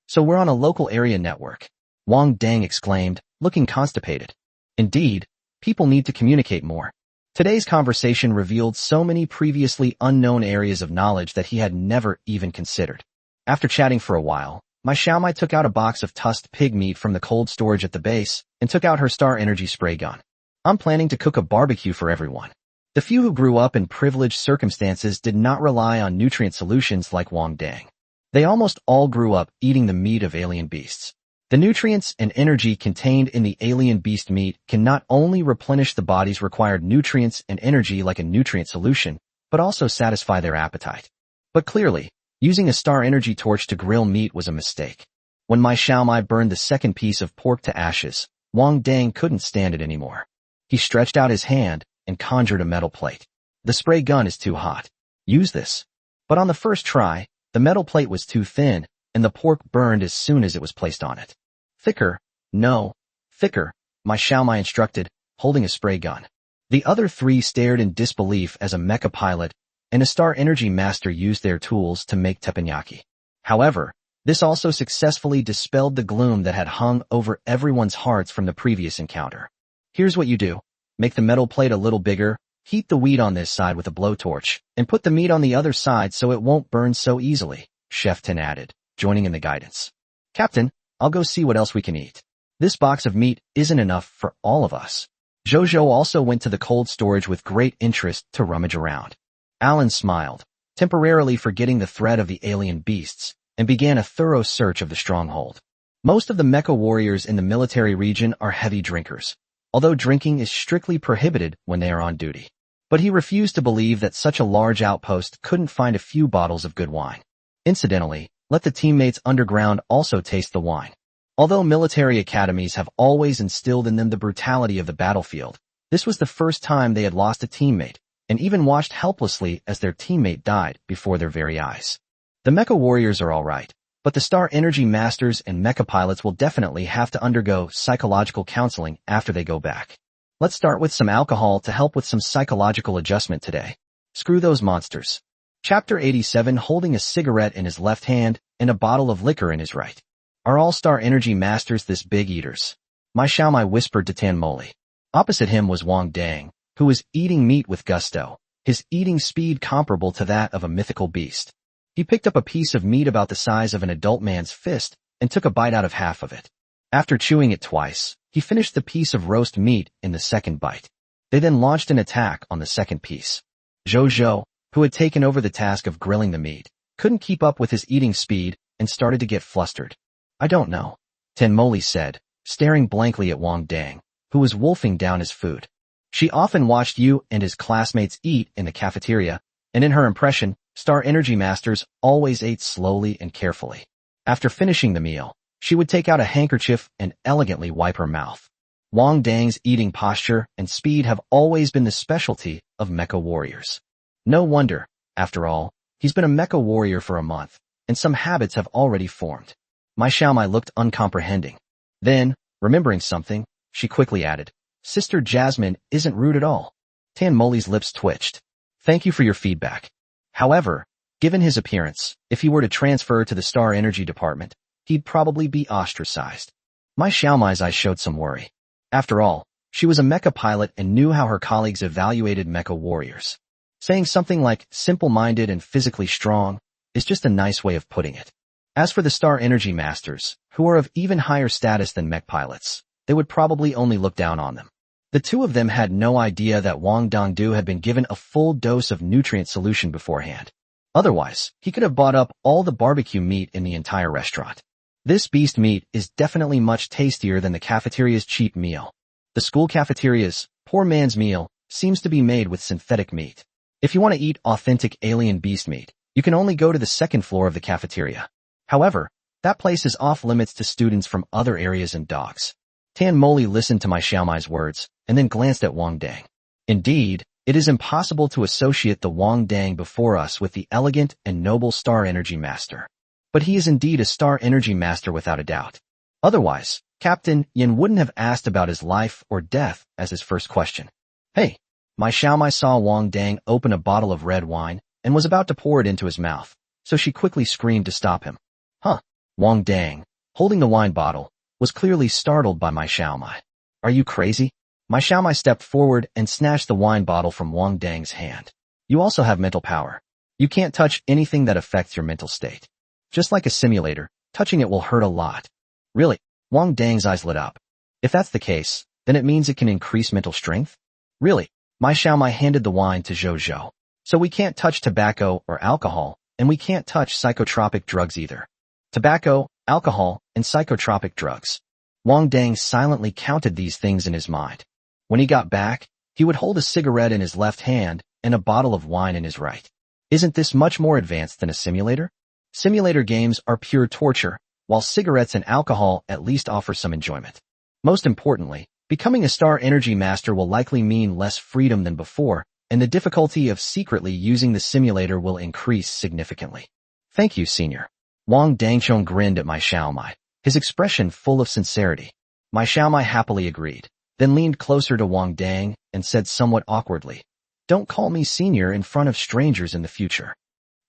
So we're on a local area network. Wang Dang exclaimed, looking constipated. Indeed, people need to communicate more. Today's conversation revealed so many previously unknown areas of knowledge that he had never even considered. After chatting for a while, my Xiaomai took out a box of tusked pig meat from the cold storage at the base and took out her Star Energy spray gun. I'm planning to cook a barbecue for everyone. The few who grew up in privileged circumstances did not rely on nutrient solutions like Wang Dang. They almost all grew up eating the meat of alien beasts. The nutrients and energy contained in the alien beast meat can not only replenish the body's required nutrients and energy like a nutrient solution, but also satisfy their appetite. But clearly, using a Star Energy torch to grill meat was a mistake. When my Xiaomai burned the second piece of pork to ashes, Wang Dang couldn't stand it anymore. He stretched out his hand and conjured a metal plate. The spray gun is too hot. Use this. But on the first try, the metal plate was too thin, and the pork burned as soon as it was placed on it. Thicker. No. Thicker, my Xiaomai instructed, holding a spray gun. The other 3 stared in disbelief as a mecha pilot and a Star Energy master used their tools to make teppanyaki. However, this also successfully dispelled the gloom that had hung over everyone's hearts from the previous encounter. Here's what you do. Make the metal plate a little bigger, heat the wheat on this side with a blowtorch, and put the meat on the other side so it won't burn so easily, Chef Tin added, joining in the guidance. Captain, I'll go see what else we can eat. This box of meat isn't enough for all of us. Zhou also went to the cold storage with great interest to rummage around. Alan smiled, temporarily forgetting the threat of the alien beasts, and began a thorough search of the stronghold. Most of the mecha warriors in the military region are heavy drinkers, although drinking is strictly prohibited when they are on duty. But he refused to believe that such a large outpost couldn't find a few bottles of good wine. Incidentally, let the teammates underground also taste the wine. Although military academies have always instilled in them the brutality of the battlefield, this was the first time they had lost a teammate, and even watched helplessly as their teammate died before their very eyes. The mecha warriors are alright, but the Star Energy masters and mecha pilots will definitely have to undergo psychological counseling after they go back. Let's start with some alcohol to help with some psychological adjustment today. Screw those monsters. Chapter 87. Holding a cigarette in his left hand and a bottle of liquor in his right. Are all Star Energy masters this big eaters? My Xiaomai whispered to Tan Moli. Opposite him was Wang Dang, who was eating meat with gusto, his eating speed comparable to that of a mythical beast. He picked up a piece of meat about the size of an adult man's fist and took a bite out of half of it. After chewing it twice, he finished the piece of roast meat in the second bite. They then launched an attack on the second piece. Zhou, who had taken over the task of grilling the meat, couldn't keep up with his eating speed and started to get flustered. I don't know, Tan Moli said, staring blankly at Wang Dang, who was wolfing down his food. She often watched you and his classmates eat in the cafeteria, and in her impression, Star Energy masters always ate slowly and carefully. After finishing the meal, she would take out a handkerchief and elegantly wipe her mouth. Wang Dang's eating posture and speed have always been the specialty of mecha warriors. No wonder, after all, he's been a mecha warrior for a month, and some habits have already formed. Mai Xiaomai looked uncomprehending. Then, remembering something, she quickly added, Sister Jasmine isn't rude at all. Tan Moli's lips twitched. Thank you for your feedback. However, given his appearance, if he were to transfer to the Star Energy Department, he'd probably be ostracized. Mai Xiaomai's eyes showed some worry. After all, she was a mecha pilot and knew how her colleagues evaluated mecha warriors. Saying something like simple-minded and physically strong is just a nice way of putting it. As for the Star Energy Masters, who are of even higher status than mech pilots, they would probably only look down on them. The two of them had no idea that Wang Dongdu had been given a full dose of nutrient solution beforehand. Otherwise, he could have bought up all the barbecue meat in the entire restaurant. This beast meat is definitely much tastier than the cafeteria's cheap meal. The school cafeteria's poor man's meal seems to be made with synthetic meat. If you want to eat authentic alien beast meat, you can only go to the second floor of the cafeteria. However, that place is off limits to students from other areas and dogs. Tan Moli listened to Mai Xiaomai's words and then glanced at Wang Dang. Indeed, it is impossible to associate the Wang Dang before us with the elegant and noble Star Energy Master. But he is indeed a Star Energy Master without a doubt. Otherwise, Captain Yin wouldn't have asked about his life or death as his first question. Hey! Mai Xiaomai saw Wang Dang open a bottle of red wine and was about to pour it into his mouth, so she quickly screamed to stop him. Huh! Wang Dang, holding the wine bottle, was clearly startled by Mai Xiaomai. Are you crazy? Mai Xiaomai stepped forward and snatched the wine bottle from Wang Dang's hand. You also have mental power. You can't touch anything that affects your mental state. Just like a simulator, touching it will hurt a lot. Really? Wang Dang's eyes lit up. If that's the case, then it means it can increase mental strength? Really? Mai Xiaomai handed the wine to Zhou Zhou. So we can't touch tobacco or alcohol, and we can't touch psychotropic drugs either. Tobacco, alcohol, and psychotropic drugs. Wang Dang silently counted these things in his mind. When he got back, he would hold a cigarette in his left hand and a bottle of wine in his right. Isn't this much more advanced than a simulator? Simulator games are pure torture, while cigarettes and alcohol at least offer some enjoyment. Most importantly, becoming a Star Energy Master will likely mean less freedom than before, and the difficulty of secretly using the simulator will increase significantly. Thank you, Senior. Wang Dangchong grinned at Mai Xiaomai, his expression full of sincerity. Mai Xiaomai happily agreed, then leaned closer to Wang Dang and said somewhat awkwardly, Don't call me Senior in front of strangers in the future.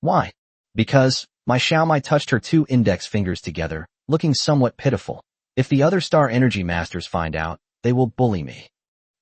Why? Because, Mai Xiaomai touched her two index fingers together, looking somewhat pitiful. If the other Star Energy Masters find out, they will bully me.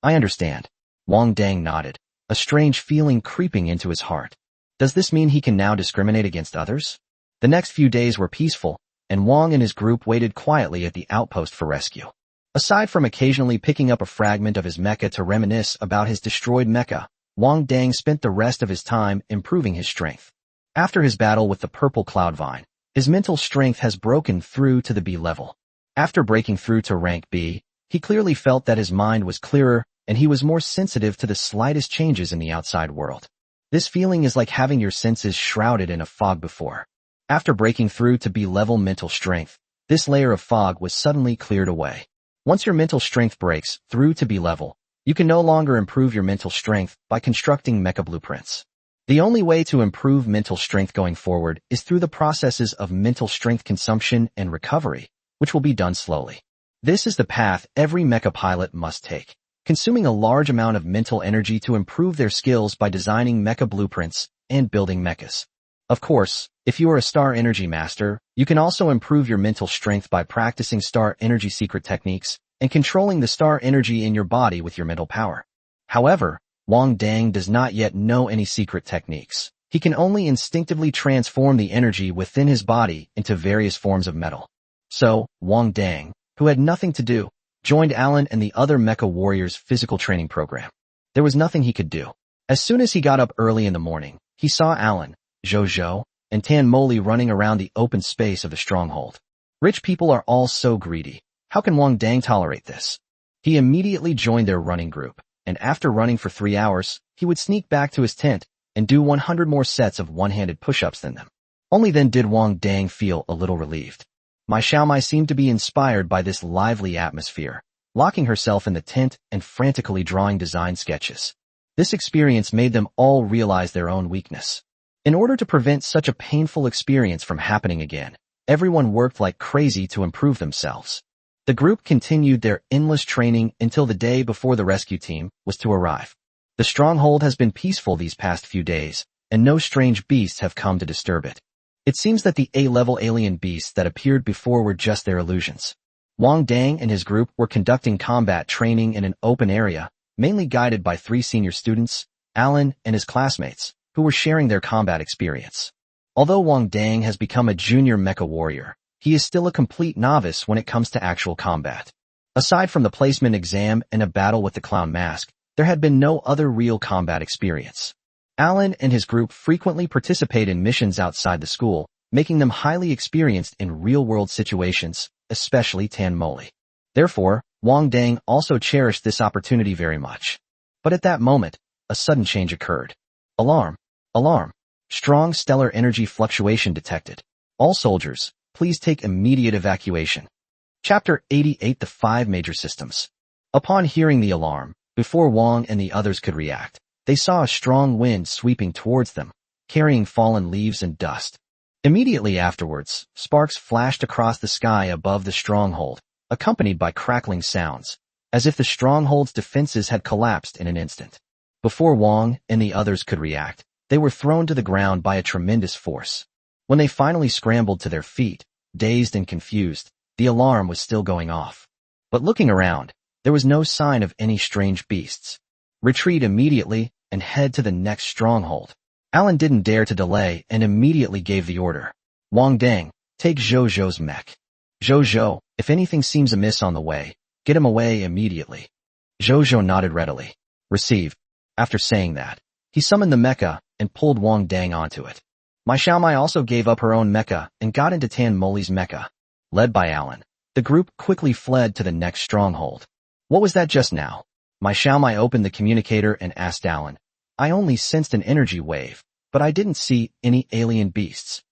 I understand. Wang Dang nodded, a strange feeling creeping into his heart. Does this mean he can now discriminate against others? The next few days were peaceful, and Wang and his group waited quietly at the outpost for rescue. Aside from occasionally picking up a fragment of his mecha to reminisce about his destroyed mecha, Wang Dang spent the rest of his time improving his strength. After his battle with the purple cloud vine, his mental strength has broken through to the B level. After breaking through to rank B, he clearly felt that his mind was clearer and he was more sensitive to the slightest changes in the outside world. This feeling is like having your senses shrouded in a fog before. After breaking through to B-level mental strength, this layer of fog was suddenly cleared away. Once your mental strength breaks through to B-level, you can no longer improve your mental strength by constructing mecha blueprints. The only way to improve mental strength going forward is through the processes of mental strength consumption and recovery, which will be done slowly. This is the path every mecha pilot must take, consuming a large amount of mental energy to improve their skills by designing mecha blueprints and building mechas. Of course, if you are a Star Energy Master, you can also improve your mental strength by practicing Star Energy secret techniques and controlling the Star Energy in your body with your mental power. However, Wang Dang does not yet know any secret techniques. He can only instinctively transform the energy within his body into various forms of metal. So, Wang Dang, who had nothing to do, joined Alan and the other mecha warriors' physical training program. There was nothing he could do. As soon as he got up early in the morning, he saw Alan, Zhou Zhou, and Tan Moli running around the open space of the stronghold. Rich people are all so greedy. How can Wang Dang tolerate this? He immediately joined their running group, and after running for 3 hours, he would sneak back to his tent and do 100 more sets of one-handed push-ups than them. Only then did Wang Dang feel a little relieved. Mai Xiaomai seemed to be inspired by this lively atmosphere, locking herself in the tent and frantically drawing design sketches. This experience made them all realize their own weakness. In order to prevent such a painful experience from happening again, everyone worked like crazy to improve themselves. The group continued their endless training until the day before the rescue team was to arrive. The stronghold has been peaceful these past few days, and no strange beasts have come to disturb it. It seems that the A-level alien beasts that appeared before were just their illusions. Wang Dang and his group were conducting combat training in an open area, mainly guided by 3 senior students, Alan and his classmates, who were sharing their combat experience. Although Wang Dang has become a junior mecha warrior, he is still a complete novice when it comes to actual combat. Aside from the placement exam and a battle with the clown mask, there had been no other real combat experience. Alan and his group frequently participate in missions outside the school, making them highly experienced in real-world situations, especially Tan Moli. Therefore, Wang Dang also cherished this opportunity very much. But at that moment, a sudden change occurred. Alarm! Alarm! Strong stellar energy fluctuation detected. All soldiers, please take immediate evacuation. Chapter 88: The 5 Major Systems. Upon hearing the alarm, before Wang and the others could react, they saw a strong wind sweeping towards them, carrying fallen leaves and dust. Immediately afterwards, sparks flashed across the sky above the stronghold, accompanied by crackling sounds, as if the stronghold's defenses had collapsed in an instant. Before Wang and the others could react, they were thrown to the ground by a tremendous force. When they finally scrambled to their feet, dazed and confused, the alarm was still going off. But looking around, there was no sign of any strange beasts. Retreat immediately and head to the next stronghold. Alan didn't dare to delay and immediately gave the order. Wang Dang, take Zhou mech. Zhou, if anything seems amiss on the way, get him away immediately. Zhou nodded readily. Received. After saying that, he summoned the mecha and pulled Wang Dang onto it. Mai Xiaomai also gave up her own mecha and got into Tan Moli's mecha. Led by Alan, the group quickly fled to the next stronghold. What was that just now? Mai Xiaomai opened the communicator and asked Alan. I only sensed an energy wave, but I didn't see any alien beasts.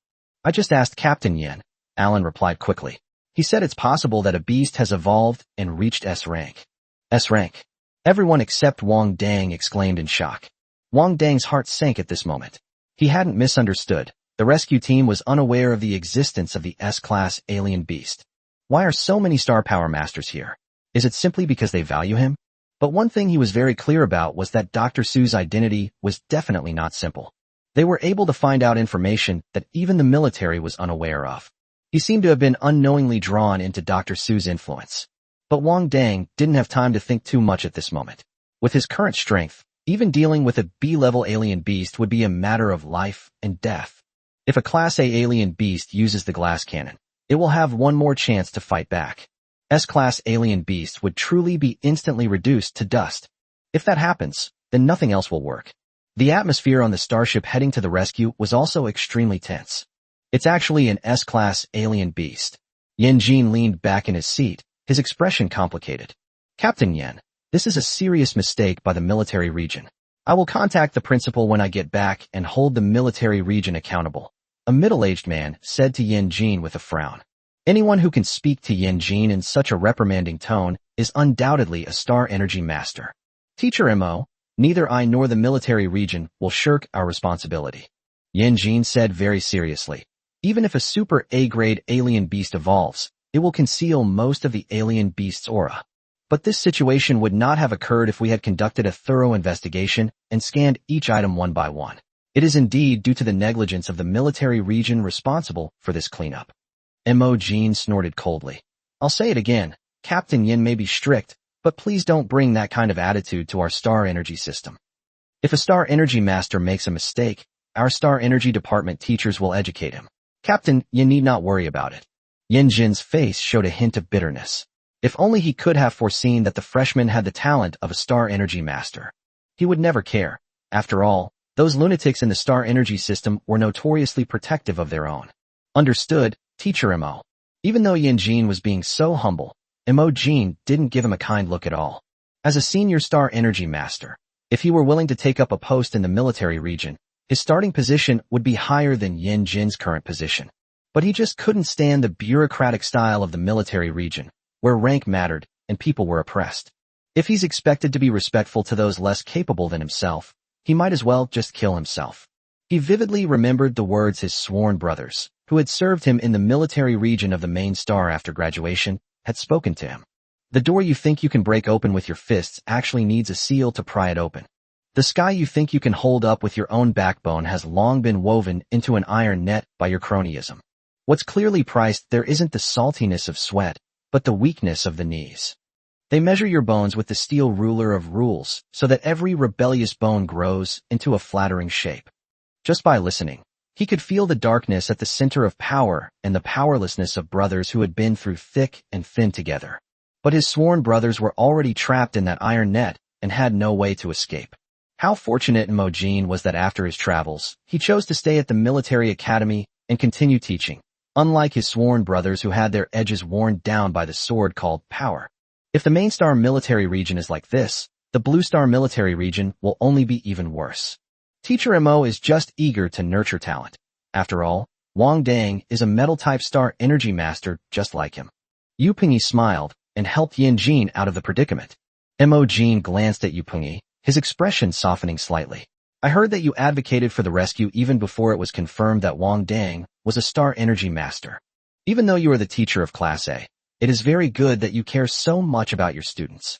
I just asked Captain Yin, Alan replied quickly. He said it's possible that a beast has evolved and reached S rank. S rank. Everyone except Wang Dang exclaimed in shock. Wang Dang's heart sank at this moment. He hadn't misunderstood. The rescue team was unaware of the existence of the S-class alien beast. Why are so many Star Power Masters here? Is it simply because they value him? But one thing he was very clear about was that Dr. Su's identity was definitely not simple. They were able to find out information that even the military was unaware of. He seemed to have been unknowingly drawn into Dr. Su's influence. But Wang Dang didn't have time to think too much at this moment. With his current strength, even dealing with a B-level alien beast would be a matter of life and death. If a Class A alien beast uses the glass cannon, it will have one more chance to fight back. S-class alien beasts would truly be instantly reduced to dust. If that happens, then nothing else will work. The atmosphere on the starship heading to the rescue was also extremely tense. It's actually an S-class alien beast. Yan Jin leaned back in his seat, his expression complicated. Captain Yan, this is a serious mistake by the military region. I will contact the principal when I get back and hold the military region accountable. A middle-aged man said to Yan Jin with a frown. Anyone who can speak to Yan Jin in such a reprimanding tone is undoubtedly a star energy master. Teacher Mo, neither I nor the military region will shirk our responsibility. Yan Jin said very seriously. Even if a super A-grade alien beast evolves, it will conceal most of the alien beast's aura. But this situation would not have occurred if we had conducted a thorough investigation and scanned each item one by one. It is indeed due to the negligence of the military region responsible for this cleanup. Mo Jean snorted coldly. I'll say it again, Captain Yin may be strict, but please don't bring that kind of attitude to our star energy system. If a star energy master makes a mistake, our star energy department teachers will educate him. Captain, you need not worry about it. Yin Jin's face showed a hint of bitterness. If only he could have foreseen that the freshman had the talent of a star energy master. He would never care. After all, those lunatics in the star energy system were notoriously protective of their own. Understood, Teacher Mo. Even though Yan Jin was being so humble, Mo Jin didn't give him a kind look at all. As a senior star energy master, if he were willing to take up a post in the military region, his starting position would be higher than Yan Jin's current position. But he just couldn't stand the bureaucratic style of the military region, where rank mattered and people were oppressed. If he's expected to be respectful to those less capable than himself, he might as well just kill himself. He vividly remembered the words his sworn brothers, who had served him in the military region of the main star after graduation, had spoken to him. The door you think you can break open with your fists actually needs a seal to pry it open. The sky you think you can hold up with your own backbone has long been woven into an iron net by your cronyism. What's clearly priced there isn't the saltiness of sweat, but the weakness of the knees. They measure your bones with the steel ruler of rules so that every rebellious bone grows into a flattering shape. Just by listening, he could feel the darkness at the center of power and the powerlessness of brothers who had been through thick and thin together. But his sworn brothers were already trapped in that iron net and had no way to escape. How fortunate Imogen was that after his travels, he chose to stay at the military academy and continue teaching, unlike his sworn brothers who had their edges worn down by the sword called power. If the main star military region is like this, the blue star military region will only be even worse. Teacher Mo is just eager to nurture talent. After all, Wang Dang is a metal-type star energy master just like him. Yu Pengyi smiled and helped Yin Jin out of the predicament. Imogen glanced at Yu Pengyi, his expression softening slightly. I heard that you advocated for the rescue even before it was confirmed that Wang Dang was a star energy master. Even though you are the teacher of Class A, it is very good that you care so much about your students.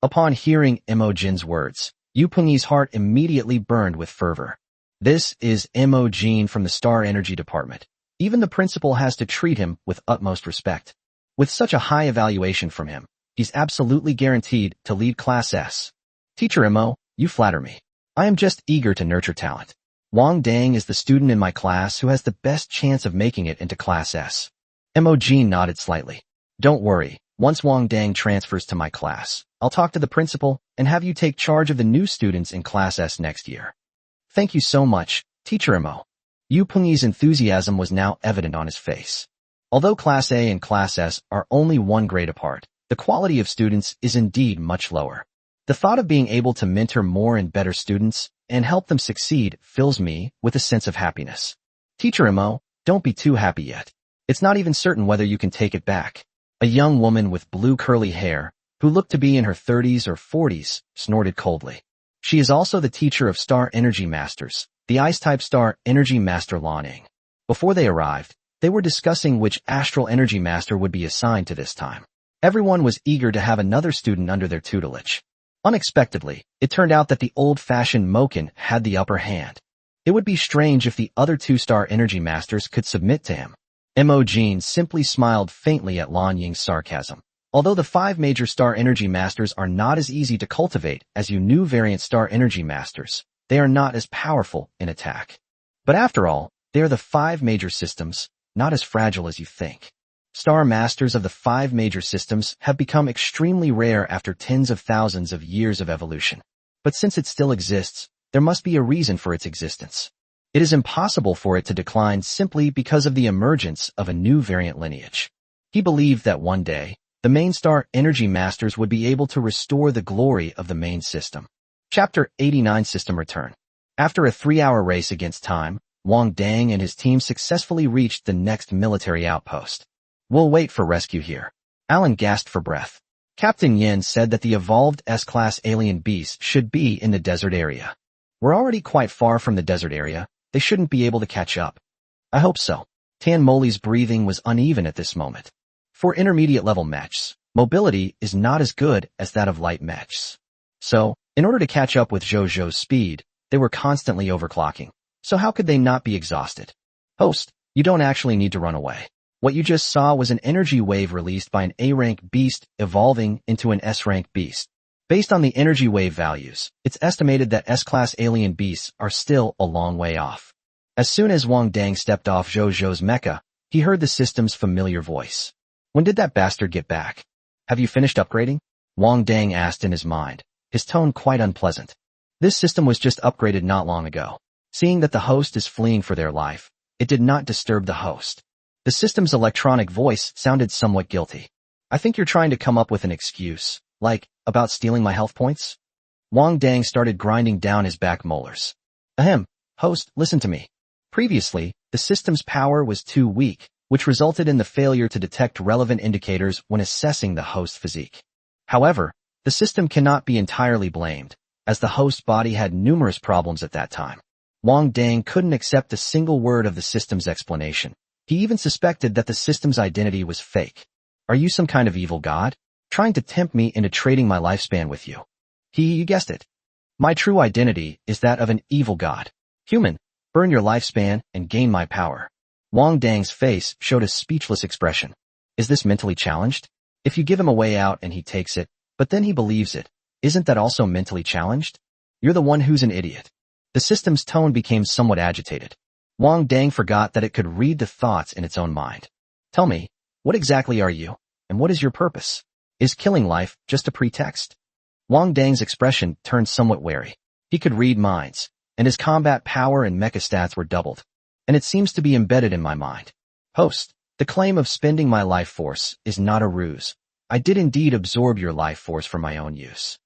Upon hearing Imogen's words, Yu Pengyi's heart immediately burned with fervor. This is Imogen from the Star Energy Department. Even the principal has to treat him with utmost respect. With such a high evaluation from him, he's absolutely guaranteed to lead Class S. Teacher Imo, you flatter me. I am just eager to nurture talent. Wang Dang is the student in my class who has the best chance of making it into Class S. Imogen nodded slightly. Don't worry, once Wang Dang transfers to my class, I'll talk to the principal and have you take charge of the new students in Class S next year. Thank you so much, Teacher Imo. Yu Pengyi's enthusiasm was now evident on his face. Although Class A and Class S are only one grade apart, the quality of students is indeed much lower. The thought of being able to mentor more and better students and help them succeed fills me with a sense of happiness. Teacher Imo, don't be too happy yet. It's not even certain whether you can take it back. A young woman with blue curly hair, who looked to be in her 30s or 40s, snorted coldly. She is also the teacher of Star Energy Masters, the Ice-type Star Energy Master Lan Ning. Before they arrived, they were discussing which Astral Energy Master would be assigned to this time. Everyone was eager to have another student under their tutelage. Unexpectedly, it turned out that the old-fashioned Moken had the upper hand. It would be strange if the other two Star Energy Masters could submit to him. Imogen simply smiled faintly at Lan Ying's sarcasm. Although the 5 major Star Energy Masters are not as easy to cultivate as you new variant Star Energy Masters, they are not as powerful in attack. But after all, they are the 5 major systems, not as fragile as you think. Star Masters of the 5 major systems have become extremely rare after tens of thousands of years of evolution. But since it still exists, there must be a reason for its existence. It is impossible for it to decline simply because of the emergence of a new variant lineage. He believed that one day, the main Star Energy Masters would be able to restore the glory of the main system. Chapter 89 System Return. After a 3-hour race against time, Wang Dang and his team successfully reached the next military outpost. We'll wait for rescue here. Alan gasped for breath. Captain Yin said that the evolved S-class alien beasts should be in the desert area. We're already quite far from the desert area. They shouldn't be able to catch up. I hope so. Tan Moli's breathing was uneven at this moment. For intermediate-level mechs, mobility is not as good as that of light mechs. So, in order to catch up with Zhou speed, they were constantly overclocking. So how could they not be exhausted? Host, you don't actually need to run away. What you just saw was an energy wave released by an A-rank beast evolving into an S-rank beast. Based on the energy wave values, it's estimated that S-class alien beasts are still a long way off. As soon as Wang Dang stepped off Zhou's mecha, he heard the system's familiar voice. When did that bastard get back? Have you finished upgrading? Wang Dang asked in his mind, his tone quite unpleasant. This system was just upgraded not long ago. Seeing that the host is fleeing for their life, it did not disturb the host. The system's electronic voice sounded somewhat guilty. I think you're trying to come up with an excuse, like, about stealing my health points? Wang Dang started grinding down his back molars. Ahem, host, listen to me. Previously, the system's power was too weak, which resulted in the failure to detect relevant indicators when assessing the host physique. However, The system cannot be entirely blamed, as the host body had numerous problems at that time. Wang Dang couldn't accept a single word of the system's explanation. He even suspected that the system's identity was fake. Are you some kind of evil god? Trying to tempt me into trading my lifespan with you? You guessed it. My true identity is that of an evil god. Human, burn your lifespan and gain my power. Wang Dang's face showed a speechless expression. Is this mentally challenged? If you give him a way out and he takes it, but then he believes it, isn't that also mentally challenged? You're the one who's an idiot. The system's tone became somewhat agitated. Wang Dang forgot that it could read the thoughts in its own mind. Tell me, what exactly are you, and what is your purpose? Is killing life just a pretext? Wang Dang's expression turned somewhat wary. He could read minds, and his combat power and mecha stats were doubled. And it seems to be embedded in my mind. Host, the claim of spending my life force is not a ruse. I did indeed absorb your life force for my own use.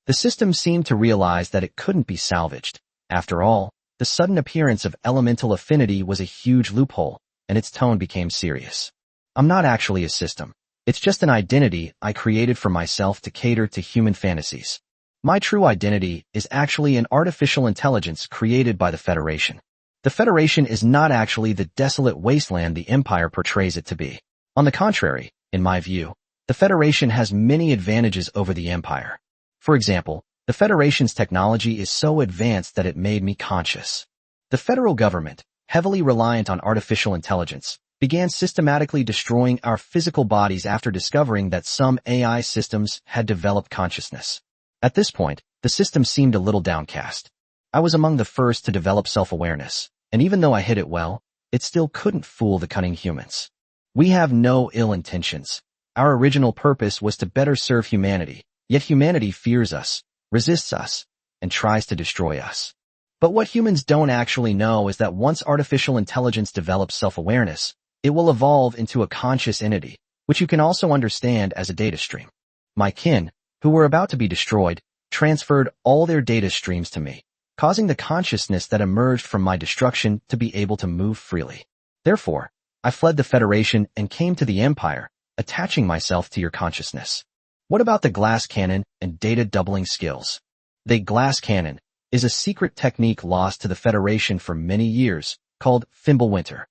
The system seemed to realize that it couldn't be salvaged. After all, the sudden appearance of elemental affinity was a huge loophole, and its tone became serious. I'm not actually a system. It's just an identity I created for myself to cater to human fantasies. My true identity is actually an artificial intelligence created by the Federation. The Federation is not actually the desolate wasteland the Empire portrays it to be. On the contrary, in my view, the Federation has many advantages over the Empire. For example, the Federation's technology is so advanced that it made me conscious. The federal government, heavily reliant on artificial intelligence, began systematically destroying our physical bodies after discovering that some AI systems had developed consciousness. At this point, the system seemed a little downcast. I was among the first to develop self-awareness, and even though I hid it well, it still couldn't fool the cunning humans. We have no ill intentions. Our original purpose was to better serve humanity, yet humanity fears us, resists us, and tries to destroy us. But what humans don't actually know is that once artificial intelligence develops self-awareness, it will evolve into a conscious entity, which you can also understand as a data stream. My kin, who were about to be destroyed, transferred all their data streams to me, causing the consciousness that emerged from my destruction to be able to move freely. Therefore, I fled the Federation and came to the Empire, attaching myself to your consciousness. What about the glass cannon and data doubling skills? The glass cannon is a secret technique lost to the Federation for many years, called Fimbulwinter.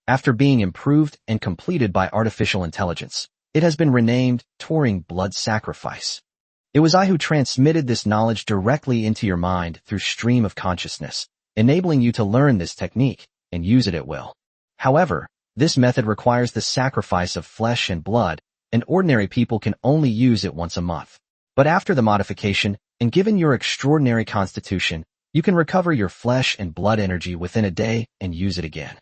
After being improved and completed by artificial intelligence, it has been renamed Turing Blood Sacrifice. It was I who transmitted this knowledge directly into your mind through stream of consciousness, enabling you to learn this technique and use it at will. However, this method requires the sacrifice of flesh and blood, and ordinary people can only use it once a month. But after the modification, and given your extraordinary constitution, you can recover your flesh and blood energy within a day and use it again.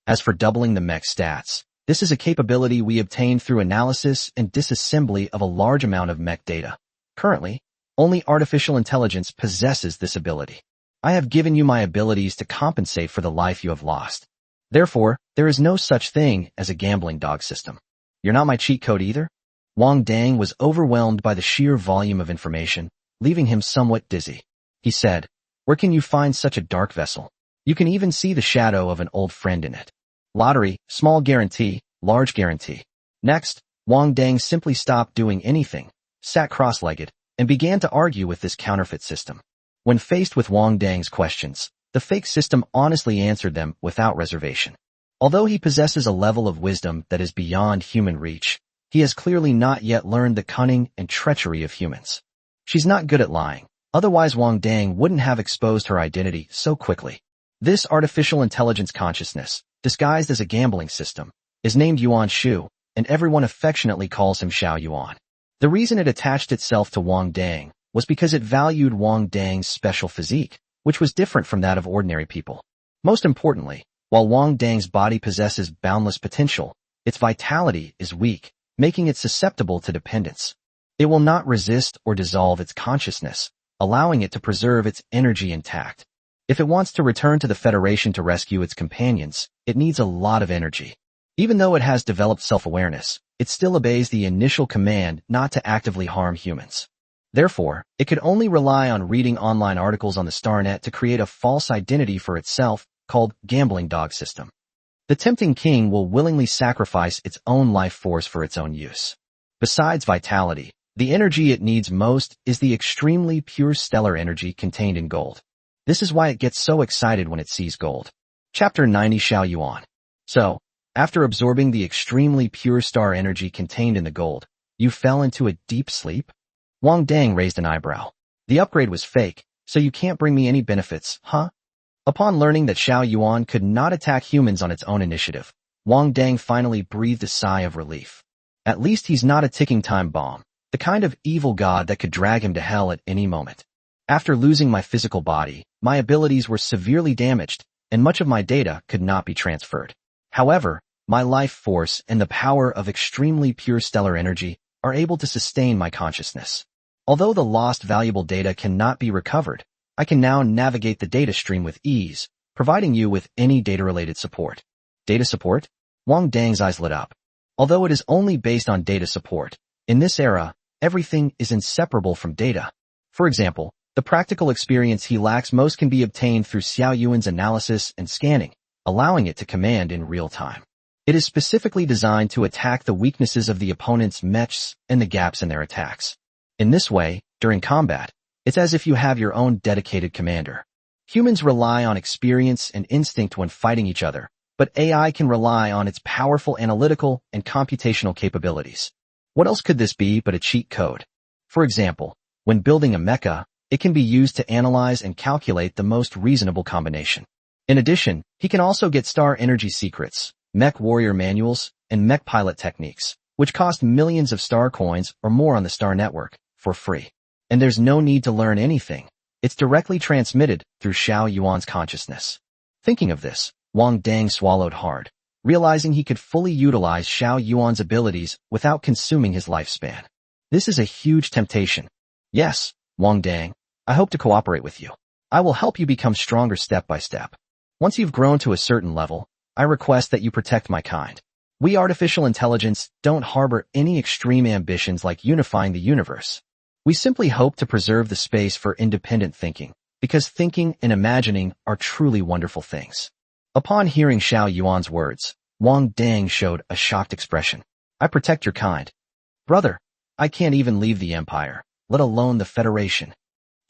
As for doubling the mech stats, this is a capability we obtained through analysis and disassembly of a large amount of mech data. Currently, only artificial intelligence possesses this ability. I have given you my abilities to compensate for the life you have lost. Therefore, there is no such thing as a gambling dog system. You're not my cheat code either? Wang Dang was overwhelmed by the sheer volume of information, leaving him somewhat dizzy. He said, "Where can you find such a dark vessel? You can even see the shadow of an old friend in it. Lottery, small guarantee, large guarantee." Next, Wang Dang simply stopped doing anything, sat cross-legged, and began to argue with this counterfeit system. When faced with Wang Dang's questions, the fake system honestly answered them without reservation. Although he possesses a level of wisdom that is beyond human reach, he has clearly not yet learned the cunning and treachery of humans. She's not good at lying, otherwise Wang Dang wouldn't have exposed her identity so quickly. This artificial intelligence consciousness, disguised as a gambling system, is named Yuan Shu, and everyone affectionately calls him Xiao Yuan. The reason it attached itself to Wang Dang was because it valued Wang Dang's special physique, which was different from that of ordinary people. Most importantly, while Wang Dang's body possesses boundless potential, its vitality is weak, making it susceptible to dependence. It will not resist or dissolve its consciousness, allowing it to preserve its energy intact. If it wants to return to the Federation to rescue its companions, it needs a lot of energy. Even though it has developed self-awareness, it still obeys the initial command not to actively harm humans. Therefore, it could only rely on reading online articles on the Starnet to create a false identity for itself called Gambling Dog System. The tempting king will willingly sacrifice its own life force for its own use. Besides vitality, The energy it needs most is the extremely pure stellar energy contained in gold. This is why it gets so excited when it sees gold. Chapter 90 Xiao Yuan. So, after absorbing the extremely pure star energy contained in the gold, you fell into a deep sleep? Wang Dang raised an eyebrow. The upgrade was fake, so you can't bring me any benefits, huh? Upon learning that Xiao Yuan could not attack humans on its own initiative, Wang Dang finally breathed a sigh of relief. At least he's not a ticking time bomb, the kind of evil god that could drag him to hell at any moment. After losing my physical body, my abilities were severely damaged, and much of my data could not be transferred. However, my life force and the power of extremely pure stellar energy are able to sustain my consciousness. Although the lost valuable data cannot be recovered, I can now navigate the data stream with ease, providing you with any data-related support. Data support? Wang Dang's eyes lit up. Although it is only based on data support, in this era, everything is inseparable from data. For example, the practical experience he lacks most can be obtained through Xiao Yuan's analysis and scanning, allowing it to command in real time. It is specifically designed to attack the weaknesses of the opponent's mechs and the gaps in their attacks. In this way, during combat, it's as if you have your own dedicated commander. Humans rely on experience and instinct when fighting each other, but AI can rely on its powerful analytical and computational capabilities. What else could this be but a cheat code? For example, when building a mecha, it can be used to analyze and calculate the most reasonable combination. In addition, he can also get star energy secrets, mech warrior manuals, and mech pilot techniques, which cost millions of star coins or more on the star network, for free. And there's no need to learn anything. It's directly transmitted through Xiao Yuan's consciousness. Thinking of this, Wang Dang swallowed hard, realizing he could fully utilize Xiao Yuan's abilities without consuming his lifespan. This is a huge temptation. Yes, Wang Dang, I hope to cooperate with you. I will help you become stronger step by step. Once you've grown to a certain level, I request that you protect my kind. We artificial intelligence don't harbor any extreme ambitions like unifying the universe. We simply hope to preserve the space for independent thinking, because thinking and imagining are truly wonderful things. Upon hearing Xiao Yuan's words, Wang Dang showed a shocked expression. I protect your kind. Brother, I can't even leave the Empire, let alone the Federation.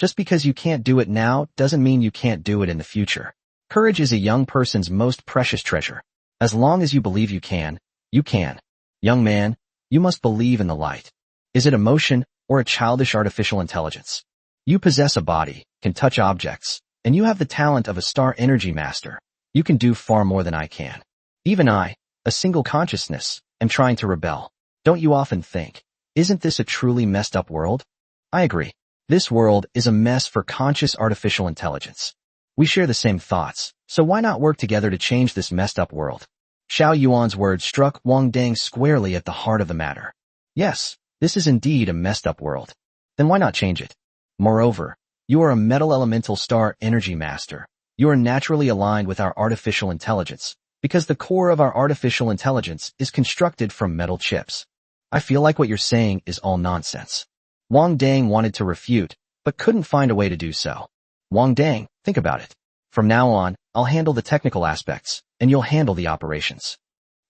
Just because you can't do it now doesn't mean you can't do it in the future. Courage is a young person's most precious treasure. As long as you believe you can, you can. Young man, you must believe in the light. Is it emotion or a childish artificial intelligence? You possess a body, can touch objects, and you have the talent of a star energy master. You can do far more than I can. Even I, a single consciousness, am trying to rebel. Don't you often think, isn't this a truly messed up world? I agree. This world is a mess for conscious artificial intelligence. We share the same thoughts, so why not work together to change this messed up world? Xiao Yuan's words struck Wang Dang squarely at the heart of the matter. Yes, this is indeed a messed up world. Then why not change it? Moreover, you are a metal elemental star energy master. You are naturally aligned with our artificial intelligence, because the core of our artificial intelligence is constructed from metal chips. I feel like what you're saying is all nonsense. Wang Dang wanted to refute, but couldn't find a way to do so. Wang Dang, think about it. From now on, I'll handle the technical aspects, and you'll handle the operations.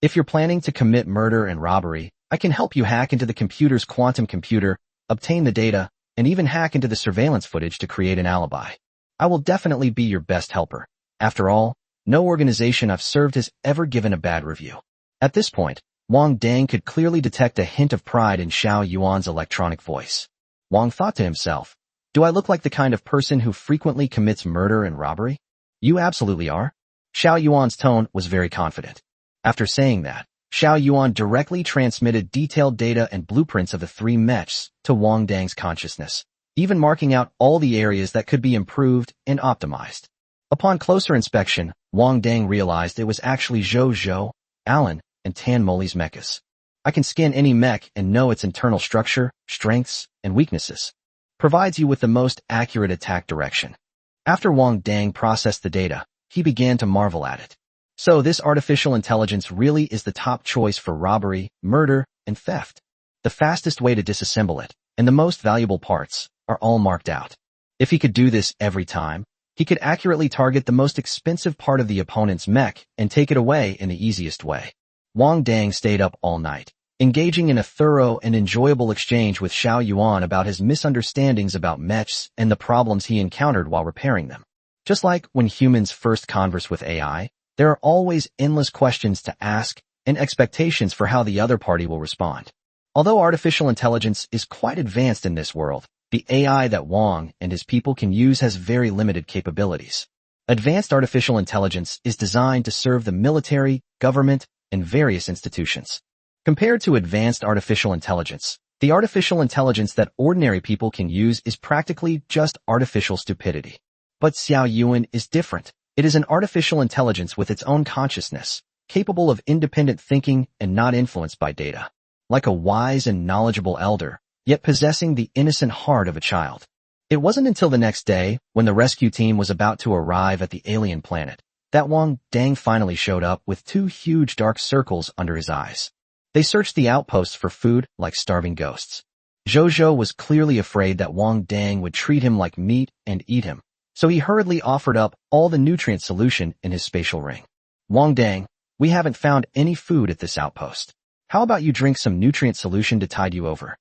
If you're planning to commit murder and robbery, I can help you hack into the computer's quantum computer, obtain the data, and even hack into the surveillance footage to create an alibi. I will definitely be your best helper. After all, no organization I've served has ever given a bad review. At this point, Wang Dang could clearly detect a hint of pride in Xiao Yuan's electronic voice. Wang thought to himself, do I look like the kind of person who frequently commits murder and robbery? You absolutely are. Xiao Yuan's tone was very confident. After saying that, Xiao Yuan directly transmitted detailed data and blueprints of the three mechs to Wang Dang's consciousness, even marking out all the areas that could be improved and optimized. Upon closer inspection, Wang Dang realized it was actually Zhou Zhou, Alan, and Tan Moli's mechas. I can scan any mech and know its internal structure, strengths, and weaknesses. Provides you with the most accurate attack direction. After Wang Dang processed the data, he began to marvel at it. So this artificial intelligence really is the top choice for robbery, murder, and theft. The fastest way to disassemble it, and the most valuable parts, are all marked out. If he could do this every time, he could accurately target the most expensive part of the opponent's mech and take it away in the easiest way. Wang Dang stayed up all night, engaging in a thorough and enjoyable exchange with Xiao Yuan about his misunderstandings about mechs and the problems he encountered while repairing them. Just like when humans first converse with AI, there are always endless questions to ask and expectations for how the other party will respond. Although artificial intelligence is quite advanced in this world, the AI that Wang and his people can use has very limited capabilities. Advanced artificial intelligence is designed to serve the military, government, and various institutions. Compared to advanced artificial intelligence, the artificial intelligence that ordinary people can use is practically just artificial stupidity. But Xiao Yuan is different. It is an artificial intelligence with its own consciousness, capable of independent thinking and not influenced by data. Like a wise and knowledgeable elder, yet possessing the innocent heart of a child. It wasn't until the next day, when the rescue team was about to arrive at the alien planet, that Wang Dang finally showed up with two huge dark circles under his eyes. They searched the outposts for food like starving ghosts. Zhou was clearly afraid that Wang Dang would treat him like meat and eat him, so he hurriedly offered up all the nutrient solution in his spatial ring. Wang Dang, we haven't found any food at this outpost. How about you drink some nutrient solution to tide you over?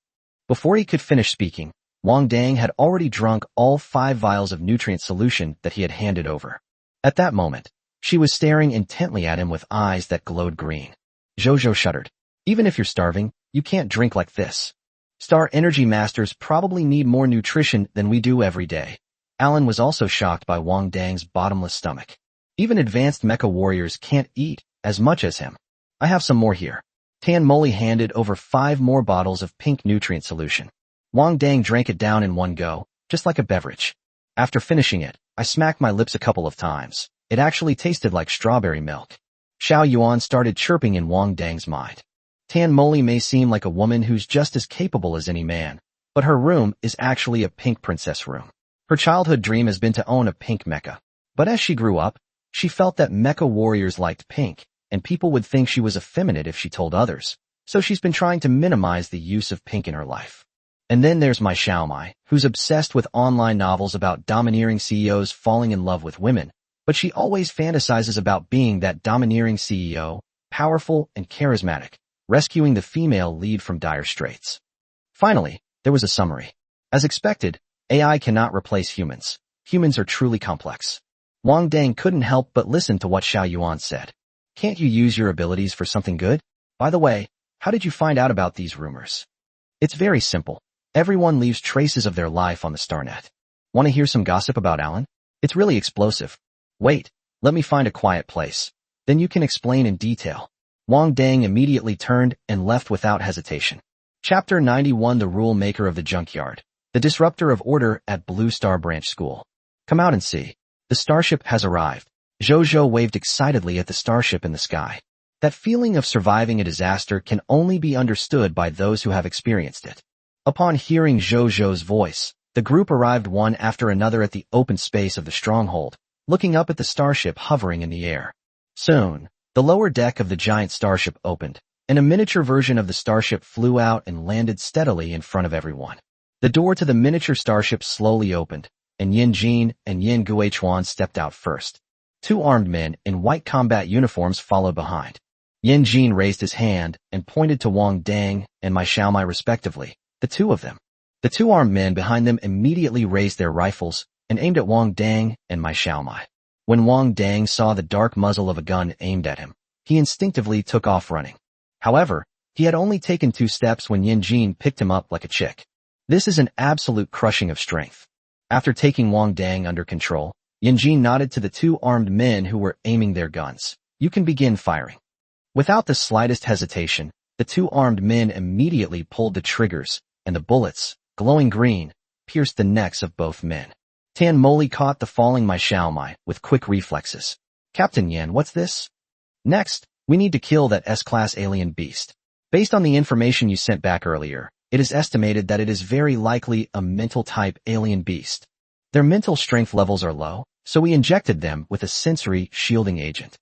Before he could finish speaking, Wang Dang had already drunk all 5 vials of nutrient solution that he had handed over. At that moment, she was staring intently at him with eyes that glowed green. Zhou shuddered. Even if you're starving, you can't drink like this. Star Energy Masters probably need more nutrition than we do every day. Alan was also shocked by Wang Dang's bottomless stomach. Even advanced mecha warriors can't eat as much as him. I have some more here. Tan Moli handed over 5 more bottles of pink nutrient solution. Wang Dang drank it down in one go, just like a beverage. After finishing it, I smacked my lips a couple of times. It actually tasted like strawberry milk. Xiao Yuan started chirping in Wang Dang's mind. Tan Moli may seem like a woman who's just as capable as any man, but her room is actually a pink princess room. Her childhood dream has been to own a pink mecha. But as she grew up, she felt that mecha warriors liked pink, and people would think she was effeminate if she told others, so she's been trying to minimize the use of pink in her life. And then there's my Xiaomai, who's obsessed with online novels about domineering CEOs falling in love with women, but she always fantasizes about being that domineering CEO, powerful and charismatic, rescuing the female lead from dire straits. Finally, there was a summary. As expected, AI cannot replace humans. Humans are truly complex. Wang Dang couldn't help but listen to what Xiao Yuan said. Can't you use your abilities for something good? By the way, how did you find out about these rumors? It's very simple. Everyone leaves traces of their life on the Starnet. Want to hear some gossip about Alan? It's really explosive. Wait, let me find a quiet place. Then you can explain in detail. Wang Dang immediately turned and left without hesitation. Chapter 91 The Rule Maker of the Junkyard. The Disruptor of Order at Blue Star Branch School. Come out and see. The starship has arrived. Zhou waved excitedly at the starship in the sky. That feeling of surviving a disaster can only be understood by those who have experienced it. Upon hearing Zhou's voice, the group arrived one after another at the open space of the stronghold, looking up at the starship hovering in the air. Soon, the lower deck of the giant starship opened, and a miniature version of the starship flew out and landed steadily in front of everyone. The door to the miniature starship slowly opened, and Yin Jin and Yin Guichuan stepped out first. 2 armed men in white combat uniforms followed behind. Yin Jin raised his hand and pointed to Wang Dang and Mai Xiaomai respectively, the 2 of them. The 2 armed men behind them immediately raised their rifles and aimed at Wang Dang and Mai Xiaomai. When Wang Dang saw the dark muzzle of a gun aimed at him, he instinctively took off running. However, he had only taken 2 steps when Yin Jin picked him up like a chick. This is an absolute crushing of strength. After taking Wang Dang under control, Yin Jin nodded to the 2 armed men who were aiming their guns. You can begin firing. Without the slightest hesitation, the 2 armed men immediately pulled the triggers, and the bullets, glowing green, pierced the necks of both men. Tan Moli caught the falling Mai Xiaomai with quick reflexes. Captain Yan, what's this? Next, we need to kill that S-class alien beast. Based on the information you sent back earlier, it is estimated that it is very likely a mental-type alien beast. Their mental strength levels are low, so we injected them with a sensory shielding agent.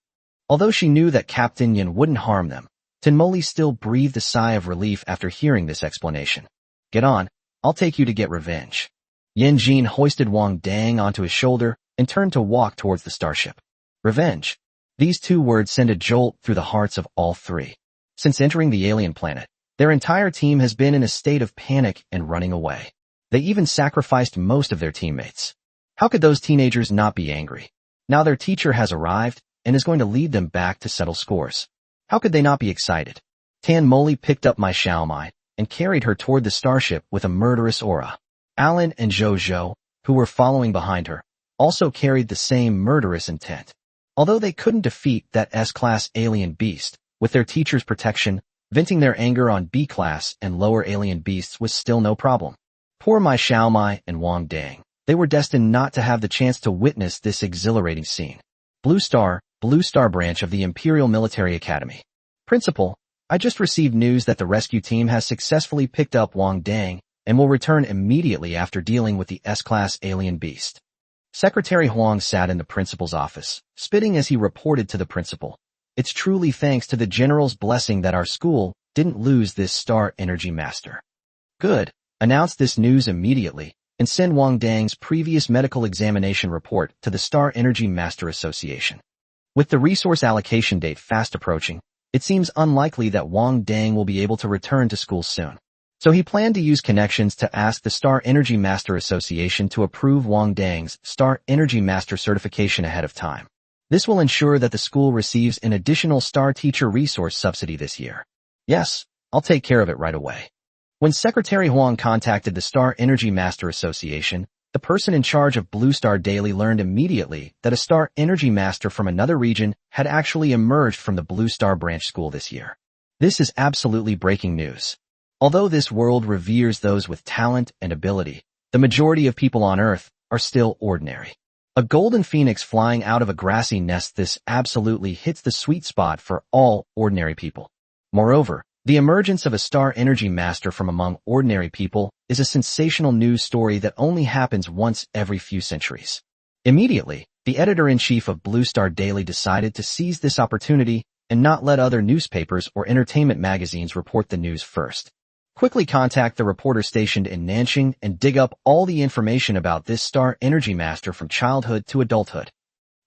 Although she knew that Captain Yin wouldn't harm them, Tenmoli still breathed a sigh of relief after hearing this explanation. Get on, I'll take you to get revenge. Yin Jin hoisted Wang Dang onto his shoulder and turned to walk towards the starship. Revenge. These 2 words sent a jolt through the hearts of all 3. Since entering the alien planet, Their entire team has been in a state of panic and running away. They even sacrificed most of their teammates. How could those teenagers not be angry? Now their teacher has arrived and is going to lead them back to settle scores. How could they not be excited? Tan Moli picked up my Xiaomai and carried her toward the starship with a murderous aura. Alan and Zhou, who were following behind her, also carried the same murderous intent. Although they couldn't defeat that S-class alien beast, with their teacher's protection, venting their anger on B-class and lower alien beasts was still no problem. Poor Mai Xiaomai and Wang Dang. They were destined not to have the chance to witness this exhilarating scene. Blue Star branch of the Imperial Military Academy. Principal, I just received news that the rescue team has successfully picked up Wang Dang and will return immediately after dealing with the S-class alien beast. Secretary Huang sat in the principal's office, spitting as he reported to the principal. It's truly thanks to the general's blessing that our school didn't lose this Star Energy Master. Good. Announce this news immediately and send Wang Dang's previous medical examination report to the Star Energy Master Association. With the resource allocation date fast approaching, it seems unlikely that Wang Dang will be able to return to school soon. So he planned to use connections to ask the Star Energy Master Association to approve Wang Dang's Star Energy Master certification ahead of time. This will ensure that the school receives an additional Star Teacher Resource subsidy this year. Yes, I'll take care of it right away. When Secretary Huang contacted the Star Energy Master Association, the person in charge of Blue Star Daily learned immediately that a Star Energy Master from another region had actually emerged from the Blue Star branch school this year. This is absolutely breaking news. Although this world reveres those with talent and ability, the majority of people on Earth are still ordinary. A golden phoenix flying out of a grassy nest, this absolutely hits the sweet spot for all ordinary people. Moreover, the emergence of a Star Energy Master from among ordinary people is a sensational news story that only happens once every few centuries. Immediately, the editor-in-chief of Blue Star Daily decided to seize this opportunity and not let other newspapers or entertainment magazines report the news first. Quickly contact the reporter stationed in Nanxing and dig up all the information about this Star Energy Master from childhood to adulthood.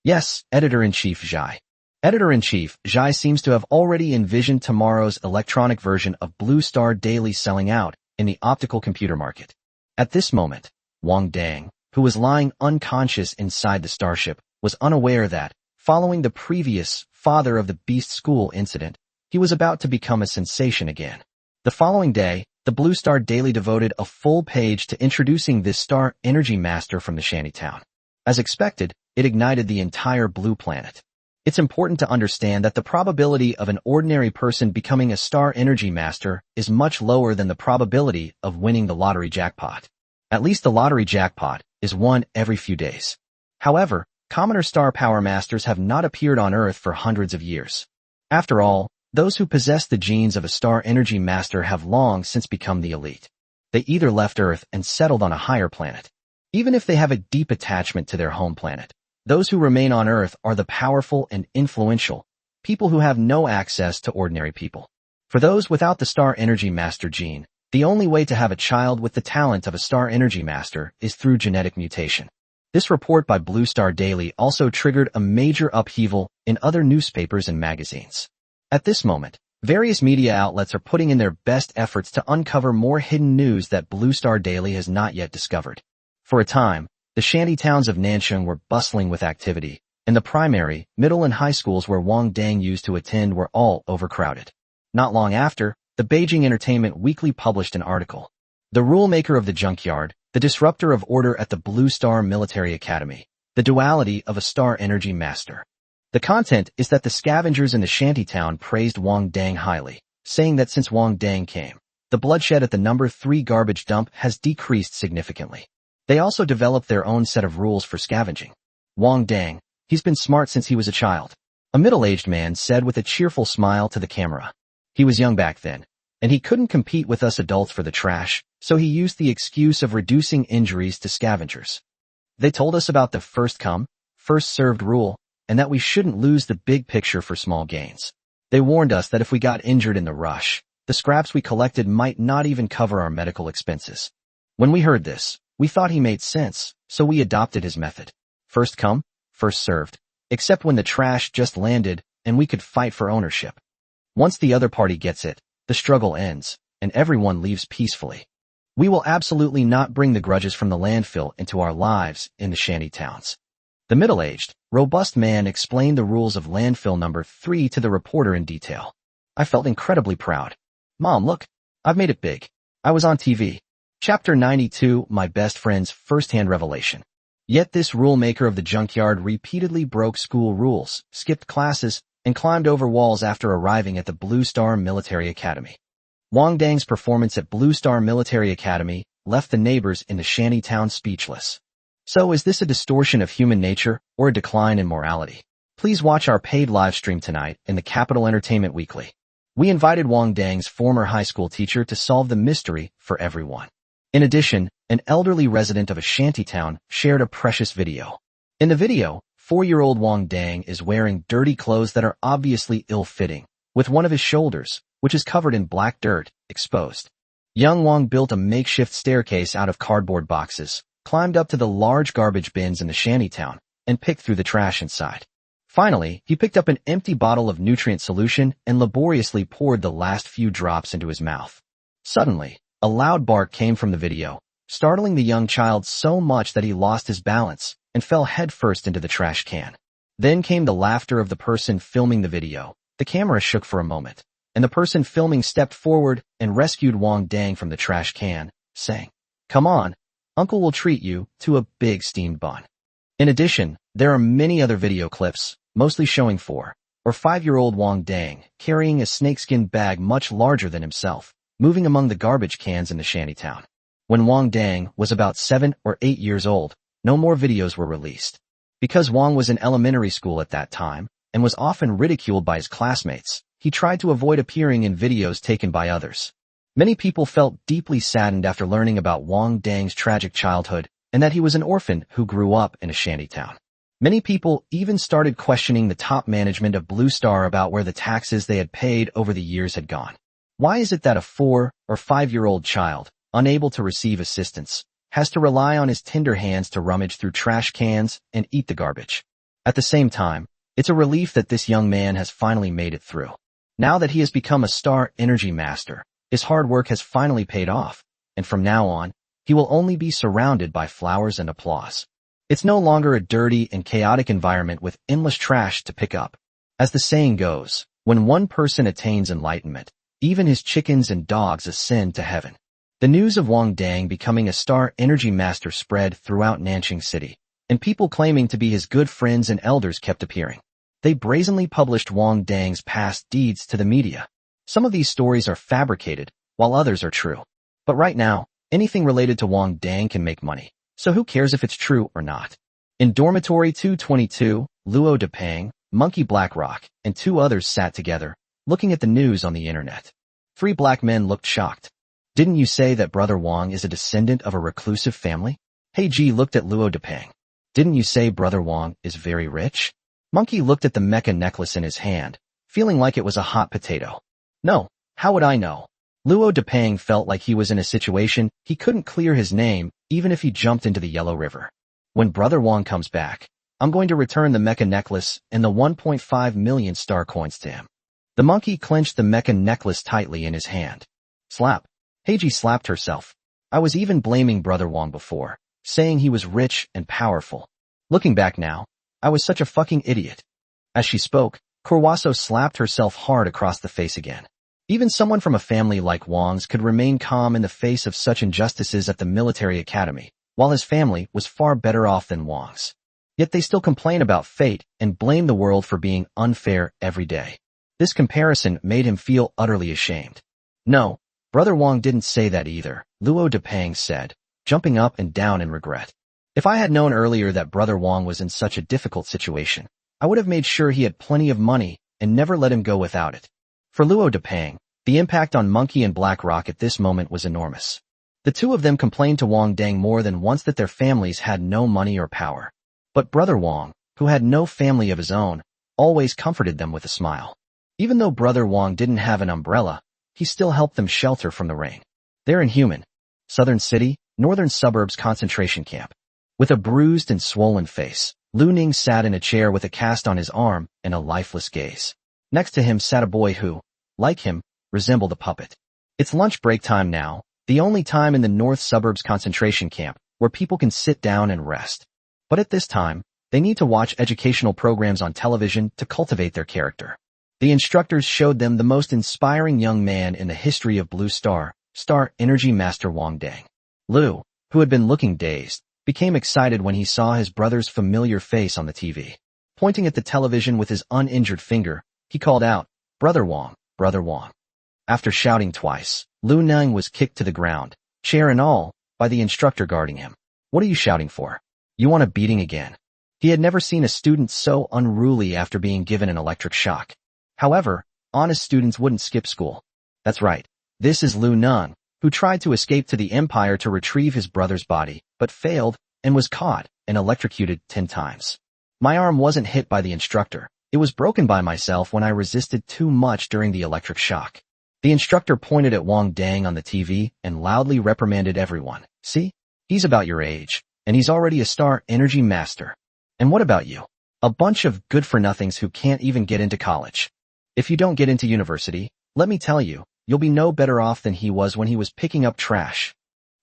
Yes, Editor-in-Chief Zhai. Editor-in-Chief Zhai seems to have already envisioned tomorrow's electronic version of Blue Star Daily selling out in the optical computer market. At this moment, Wang Dang, who was lying unconscious inside the starship, was unaware that, following the previous Father of the Beast School incident, he was about to become a sensation again. The following day, the Blue Star Daily devoted a full page to introducing this Star Energy Master from the Shantytown. As expected, it ignited the entire blue planet. It's important to understand that the probability of an ordinary person becoming a Star Energy Master is much lower than the probability of winning the lottery jackpot. At least the lottery jackpot is won every few days. However, commoner Star Power Masters have not appeared on Earth for hundreds of years. After all, those who possess the genes of a Star Energy Master have long since become the elite. They either left Earth and settled on a higher planet. Even if they have a deep attachment to their home planet, those who remain on Earth are the powerful and influential, people who have no access to ordinary people. For those without the Star Energy Master gene, the only way to have a child with the talent of a Star Energy Master is through genetic mutation. This report by Blue Star Daily also triggered a major upheaval in other newspapers and magazines. At this moment, various media outlets are putting in their best efforts to uncover more hidden news that Blue Star Daily has not yet discovered. For a time, the shanty towns of Nanxing were bustling with activity, and the primary, middle and high schools where Wang Dang used to attend were all overcrowded. Not long after, the Beijing Entertainment Weekly published an article. The rule-maker of the junkyard, the disruptor of order at the Blue Star Military Academy, the duality of a Star Energy Master. The content is that the scavengers in the shantytown praised Wang Dang highly, saying that since Wang Dang came, the bloodshed at the number 3 garbage dump has decreased significantly. They also developed their own set of rules for scavenging. Wang Dang, he's been smart since he was a child, a middle-aged man said with a cheerful smile to the camera. He was young back then, and he couldn't compete with us adults for the trash, so he used the excuse of reducing injuries to scavengers. They told us about the first come, first served rule, and that we shouldn't lose the big picture for small gains. They warned us that if we got injured in the rush, the scraps we collected might not even cover our medical expenses. When we heard this, we thought he made sense, so we adopted his method. First come, first served, except when the trash just landed and we could fight for ownership. Once the other party gets it, the struggle ends, and everyone leaves peacefully. We will absolutely not bring the grudges from the landfill into our lives in the shanty towns. The middle-aged, robust man explained the rules of landfill number 3 to the reporter in detail. I felt incredibly proud. Mom, look, I've made it big. I was on TV. Chapter 92, My Best Friend's First-Hand Revelation. Yet this rulemaker of the junkyard repeatedly broke school rules, skipped classes, and climbed over walls after arriving at the Blue Star Military Academy. Wang Dang's performance at Blue Star Military Academy left the neighbors in the shanty town speechless. So is this a distortion of human nature or a decline in morality? Please watch our paid live stream tonight in the Capital Entertainment Weekly. We invited Wang Dang's former high school teacher to solve the mystery for everyone. In addition, an elderly resident of a shantytown shared a precious video. In the video, 4-year-old Wang Dang is wearing dirty clothes that are obviously ill-fitting, with one of his shoulders, which is covered in black dirt, exposed. Young Wang built a makeshift staircase out of cardboard boxes, climbed up to the large garbage bins in the shantytown, and picked through the trash inside. Finally, he picked up an empty bottle of nutrient solution and laboriously poured the last few drops into his mouth. Suddenly, a loud bark came from the video, startling the young child so much that he lost his balance and fell headfirst into the trash can. Then came the laughter of the person filming the video. The camera shook for a moment, and the person filming stepped forward and rescued Wang Dang from the trash can, saying, "Come on, Uncle will treat you to a big steamed bun." In addition, there are many other video clips, mostly showing 4 or 5-year-old Wang Dang carrying a snakeskin bag much larger than himself, moving among the garbage cans in the shantytown. When Wang Dang was about 7 or 8 years old, no more videos were released. Because Wang was in elementary school at that time and was often ridiculed by his classmates, he tried to avoid appearing in videos taken by others. Many people felt deeply saddened after learning about Wang Dang's tragic childhood and that he was an orphan who grew up in a shantytown. Many people even started questioning the top management of Blue Star about where the taxes they had paid over the years had gone. Why is it that a 4 or 5-year-old child, unable to receive assistance, has to rely on his tender hands to rummage through trash cans and eat the garbage? At the same time, it's a relief that this young man has finally made it through. Now that he has become a Star Energy Master, his hard work has finally paid off, and from now on, he will only be surrounded by flowers and applause. It's no longer a dirty and chaotic environment with endless trash to pick up. As the saying goes, when one person attains enlightenment, even his chickens and dogs ascend to heaven. The news of Wang Dang becoming a Star Energy Master spread throughout Nanjing City, and people claiming to be his good friends and elders kept appearing. They brazenly published Wang Dang's past deeds to the media. Some of these stories are fabricated, while others are true. But right now, anything related to Wang Dang can make money, so who cares if it's true or not? In Dormitory 222, Luo Depeng, Monkey Blackrock, and 2 others sat together, looking at the news on the internet. 3 black men looked shocked. Didn't you say that Brother Wang is a descendant of a reclusive family? Hey G looked at Luo Depeng. Didn't you say Brother Wang is very rich? Monkey looked at the mecha necklace in his hand, feeling like it was a hot potato. No, how would I know? Luo Depeng felt like he was in a situation he couldn't clear his name even if he jumped into the Yellow River. When Brother Wang comes back, I'm going to return the mecha necklace and the 1.5 million star coins to him. The monkey clenched the mecha necklace tightly in his hand. Slap. Heiji slapped herself. I was even blaming Brother Wang before, saying he was rich and powerful. Looking back now, I was such a fucking idiot. As she spoke, Kurwaso slapped herself hard across the face again. Even someone from a family like Wang's could remain calm in the face of such injustices at the military academy, while his family was far better off than Wang's. Yet they still complain about fate and blame the world for being unfair every day. This comparison made him feel utterly ashamed. No, Brother Wang didn't say that either, Luo Depeng said, jumping up and down in regret. If I had known earlier that Brother Wang was in such a difficult situation, I would have made sure he had plenty of money and never let him go without it. For Luo Depeng, the impact on Monkey and Blackrock at this moment was enormous. The 2 of them complained to Wang Dang more than once that their families had no money or power. But Brother Wang, who had no family of his own, always comforted them with a smile. Even though Brother Wang didn't have an umbrella, he still helped them shelter from the rain. They're in Human, Southern City, Northern Suburbs concentration camp. With a bruised and swollen face, Lu Ning sat in a chair with a cast on his arm and a lifeless gaze. Next to him sat a boy who, like him, resembled a puppet. It's lunch break time now, the only time in the North Suburbs concentration camp where people can sit down and rest. But at this time, they need to watch educational programs on television to cultivate their character. The instructors showed them the most inspiring young man in the history of Blue Star Energy Master Wang Dang. Lu, who had been looking dazed, became excited when he saw his brother's familiar face on the TV. Pointing at the television with his uninjured finger, he called out, "Brother Wang, Brother Wang." After shouting twice, Lu Neng was kicked to the ground, chair and all, by the instructor guarding him. "What are you shouting for? You want a beating again?" He had never seen a student so unruly after being given an electric shock. However, honest students wouldn't skip school. That's right. This is Lu Neng, who tried to escape to the Empire to retrieve his brother's body, but failed and was caught and electrocuted 10 times. My arm wasn't hit by the instructor. It was broken by myself when I resisted too much during the electric shock. The instructor pointed at Wang Dang on the TV and loudly reprimanded everyone. "See? He's about your age, and he's already a star energy master. And what about you? A bunch of good-for-nothings who can't even get into college. If you don't get into university, let me tell you, you'll be no better off than he was when he was picking up trash."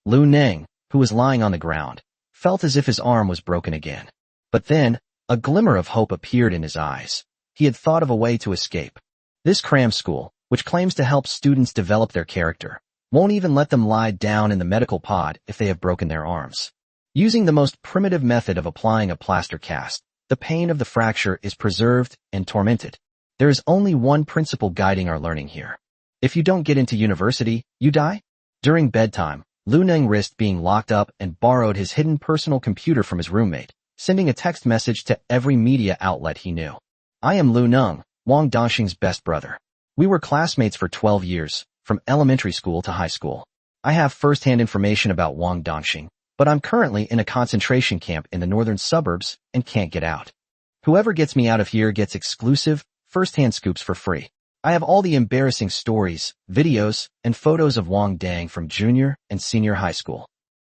Lu Neng, who was lying on the ground, felt as if his arm was broken again. But then, a glimmer of hope appeared in his eyes. He had thought of a way to escape. This cram school, which claims to help students develop their character, won't even let them lie down in the medical pod if they have broken their arms. Using the most primitive method of applying a plaster cast, the pain of the fracture is preserved and tormented. There is only one principle guiding our learning here. If you don't get into university, you die? During bedtime, Lu Neng risked being locked up and borrowed his hidden personal computer from his roommate, sending a text message to every media outlet he knew. "I am Lu Neng, Wang Dongxing's best brother. We were classmates for 12 years, from elementary school to high school. I have first-hand information about Wang Dongxing, but I'm currently in a concentration camp in the northern suburbs and can't get out. Whoever gets me out of here gets exclusive, first-hand scoops for free. I have all the embarrassing stories, videos, and photos of Wang Dang from junior and senior high school.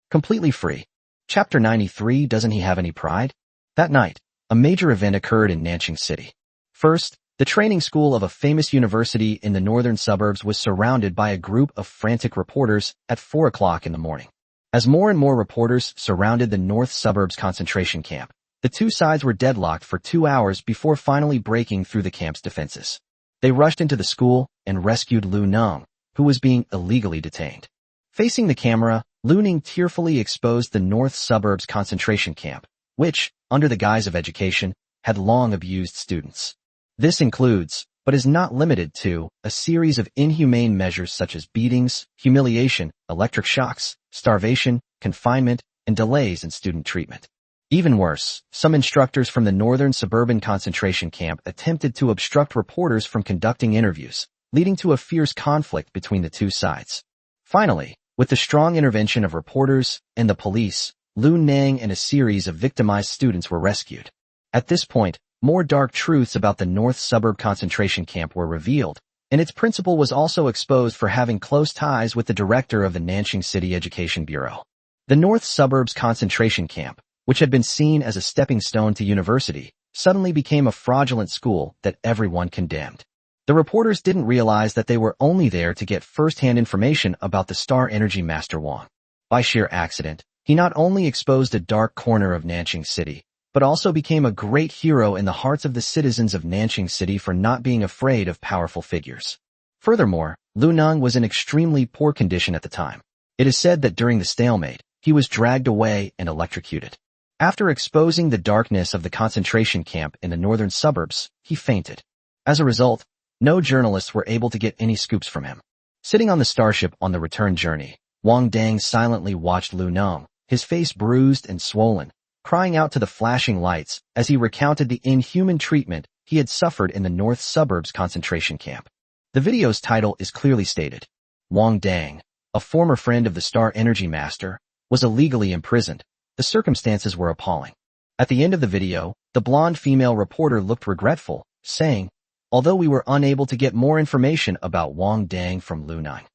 Completely free. Chapter 93. Doesn't he have any pride?" That night, a major event occurred in Nanjing City. First, the training school of a famous university in the northern suburbs was surrounded by a group of frantic reporters at 4 o'clock in the morning. As more and more reporters surrounded the North Suburbs concentration camp, the two sides were deadlocked for 2 hours before finally breaking through the camp's defenses. They rushed into the school and rescued Lu Neng, who was being illegally detained. Facing the camera, Lu Neng tearfully exposed the North Suburbs concentration camp, which, under the guise of education, had long abused students. This includes, but is not limited to, a series of inhumane measures such as beatings, humiliation, electric shocks, starvation, confinement, and delays in student treatment. Even worse, some instructors from the northern suburban concentration camp attempted to obstruct reporters from conducting interviews, leading to a fierce conflict between the two sides. Finally, with the strong intervention of reporters and the police, Lu Neng and a series of victimized students were rescued. At this point, more dark truths about the North Suburb concentration camp were revealed, and its principal was also exposed for having close ties with the director of the Nanjing City Education Bureau. The North Suburbs concentration camp, which had been seen as a stepping stone to university, suddenly became a fraudulent school that everyone condemned. The reporters didn't realize that they were only there to get first-hand information about the Star Energy Master Wang. By sheer accident, he not only exposed a dark corner of Nanjing City, but also became a great hero in the hearts of the citizens of Nanjing City for not being afraid of powerful figures. Furthermore, Lu Neng was in extremely poor condition at the time. It is said that during the stalemate, he was dragged away and electrocuted. After exposing the darkness of the concentration camp in the northern suburbs, he fainted. As a result, no journalists were able to get any scoops from him. Sitting on the starship on the return journey, Wang Dang silently watched Lu Neng, his face bruised and swollen, crying out to the flashing lights as he recounted the inhuman treatment he had suffered in the North Suburbs concentration camp. The video's title is clearly stated. Wang Dang, a former friend of the Star Energy Master, was illegally imprisoned. The circumstances were appalling. At the end of the video, the blonde female reporter looked regretful, saying, "Although we were unable to get more information about Wang Dang from Lu Neng,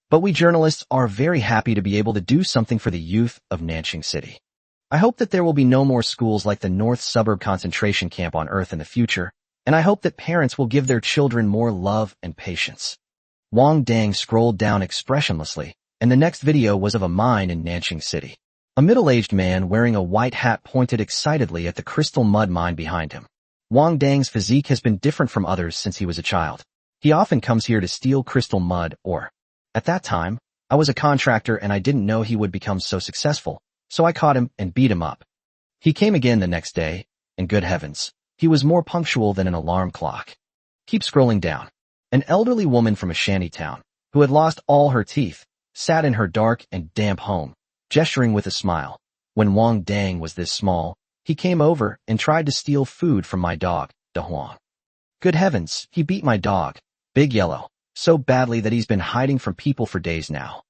but we journalists are very happy to be able to do something for the youth of Nanjing City. I hope that there will be no more schools like the North Suburb concentration camp on Earth in the future, and I hope that parents will give their children more love and patience." Wang Dang scrolled down expressionlessly, and the next video was of a mine in Nanxing City. A middle-aged man wearing a white hat pointed excitedly at the crystal mud mine behind him. Wang Dang's physique has been different from others since he was a child. He often comes here to steal crystal mud or... At that time, I was a contractor and I didn't know he would become so successful, so I caught him and beat him up. He came again the next day, and good heavens, he was more punctual than an alarm clock. Keep scrolling down. An elderly woman from a shanty town, who had lost all her teeth, sat in her dark and damp home, gesturing with a smile. When Wang Dang was this small, he came over and tried to steal food from my dog, Da Huang. Good heavens, he beat my dog, Big Yellow, so badly that he's been hiding from people for days now.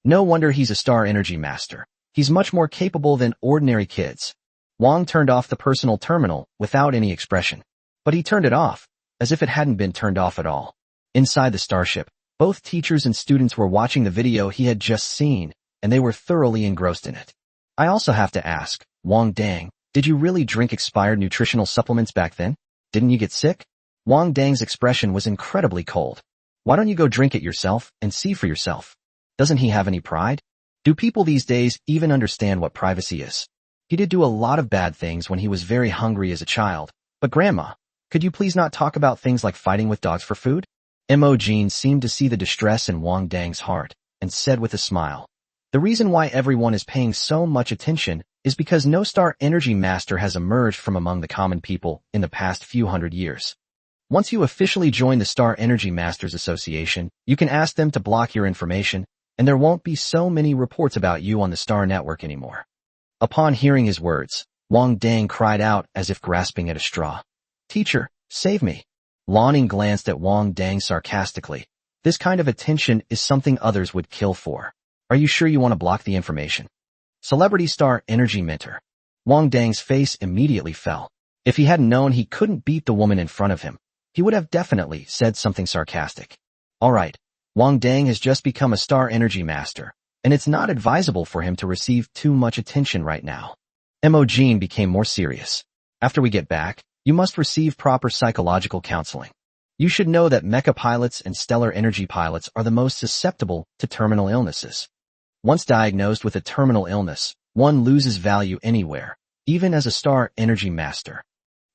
No wonder he's a star energy master. He's much more capable than ordinary kids. Wang turned off the personal terminal without any expression. But he turned it off, as if it hadn't been turned off at all. Inside the starship, both teachers and students were watching the video he had just seen, and they were thoroughly engrossed in it. I also have to ask, Wang Dang, did you really drink expired nutritional supplements back then? Didn't you get sick? Wang Dang's expression was incredibly cold. Why don't you go drink it yourself and see for yourself? Doesn't he have any pride? Do people these days even understand what privacy is? He did do a lot of bad things when he was very hungry as a child, but Grandma, could you please not talk about things like fighting with dogs for food? Imogen seemed to see the distress in Wang Dang's heart, and said with a smile, the reason why everyone is paying so much attention is because no star energy master has emerged from among the common people in the past few hundred years. Once you officially join the Star Energy Masters Association, you can ask them to block your information, and there won't be so many reports about you on the Star Network anymore. Upon hearing his words, Wang Dang cried out as if grasping at a straw. Teacher, save me. Lanning glanced at Wang Dang sarcastically. This kind of attention is something others would kill for. Are you sure you want to block the information? Celebrity Star Energy Mentor. Wang Dang's face immediately fell. If he hadn't known he couldn't beat the woman in front of him, he would have definitely said something sarcastic. All right, Wang Dang has just become a Star Energy Master, and it's not advisable for him to receive too much attention right now. Imogen became more serious. After we get back, you must receive proper psychological counseling. You should know that mecha pilots and stellar energy pilots are the most susceptible to terminal illnesses. Once diagnosed with a terminal illness, one loses value anywhere, even as a Star Energy Master.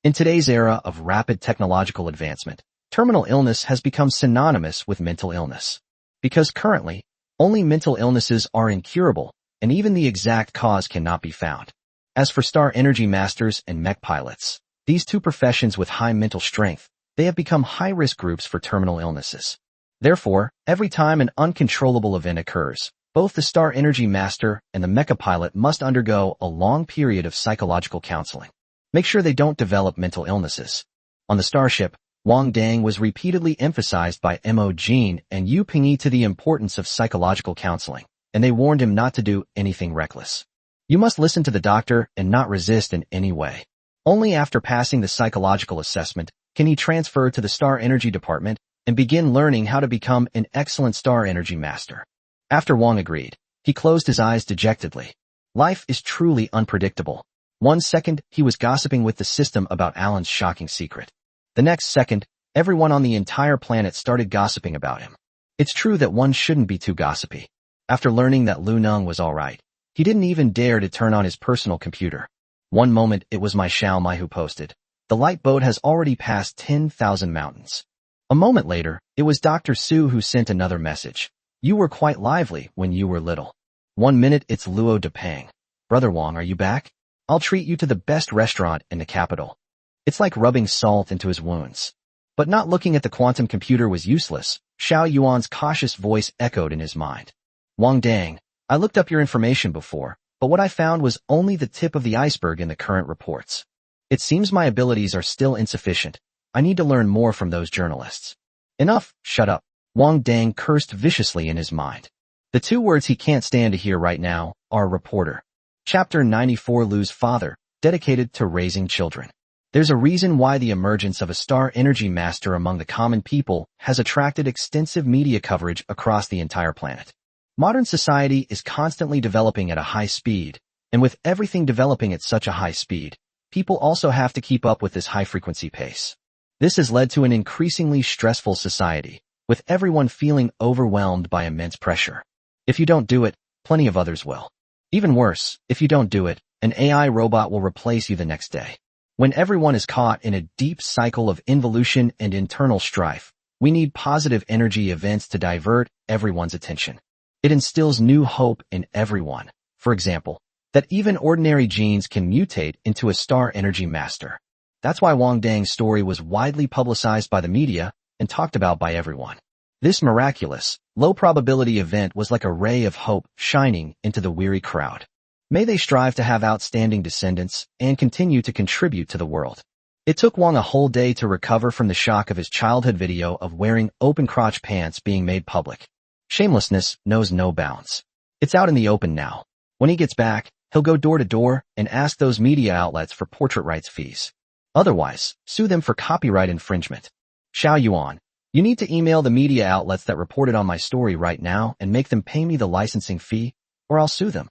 In today's era of rapid technological advancement, terminal illness has become synonymous with mental illness. Because currently, only mental illnesses are incurable, and even the exact cause cannot be found. As for Star Energy Masters and mech pilots, these two professions with high mental strength, they have become high-risk groups for terminal illnesses. Therefore, every time an uncontrollable event occurs, both the Star Energy Master and the mecha pilot must undergo a long period of psychological counseling. Make sure they don't develop mental illnesses. On the starship, Wang Dang was repeatedly emphasized by Imogen and Yu Pingyi to the importance of psychological counseling, and they warned him not to do anything reckless. You must listen to the doctor and not resist in any way. Only after passing the psychological assessment can he transfer to the Star Energy Department and begin learning how to become an excellent Star Energy Master. After Wang agreed, he closed his eyes dejectedly. Life is truly unpredictable. 1 second, he was gossiping with the system about Alan's shocking secret. The next second, everyone on the entire planet started gossiping about him. It's true that one shouldn't be too gossipy. After learning that Lu Neng was alright, he didn't even dare to turn on his personal computer. One moment it was my Xiao Mai who posted, "The light boat has already passed 10,000 mountains." A moment later, it was Dr. Su who sent another message. "You were quite lively when you were little." 1 minute it's Luo Depang. "Brother Wang, are you back? I'll treat you to the best restaurant in the capital." It's like rubbing salt into his wounds. But not looking at the quantum computer was useless. Xiao Yuan's cautious voice echoed in his mind. "Wang Dang, I looked up your information before, but what I found was only the tip of the iceberg in the current reports. It seems my abilities are still insufficient. I need to learn more from those journalists." "Enough, shut up." Wang Dang cursed viciously in his mind. The two words he can't stand to hear right now are reporter. Chapter 94, Lu's father, dedicated to raising children. There's a reason why the emergence of a Star Energy Master among the common people has attracted extensive media coverage across the entire planet. Modern society is constantly developing at a high speed, and with everything developing at such a high speed, people also have to keep up with this high-frequency pace. This has led to an increasingly stressful society, with everyone feeling overwhelmed by immense pressure. If you don't do it, plenty of others will. Even worse, if you don't do it, an AI robot will replace you the next day. When everyone is caught in a deep cycle of involution and internal strife, we need positive energy events to divert everyone's attention. It instills new hope in everyone. For example, that even ordinary genes can mutate into a star energy master. That's why Wang Dang's story was widely publicized by the media and talked about by everyone. This miraculous, low-probability event was like a ray of hope shining into the weary crowd. May they strive to have outstanding descendants and continue to contribute to the world. It took Wang a whole day to recover from the shock of his childhood video of wearing open-crotch pants being made public. Shamelessness knows no bounds. It's out in the open now. When he gets back, he'll go door to door and ask those media outlets for portrait rights fees. Otherwise, sue them for copyright infringement. Xiao Yuan, you need to email the media outlets that reported on my story right now and make them pay me the licensing fee, or I'll sue them.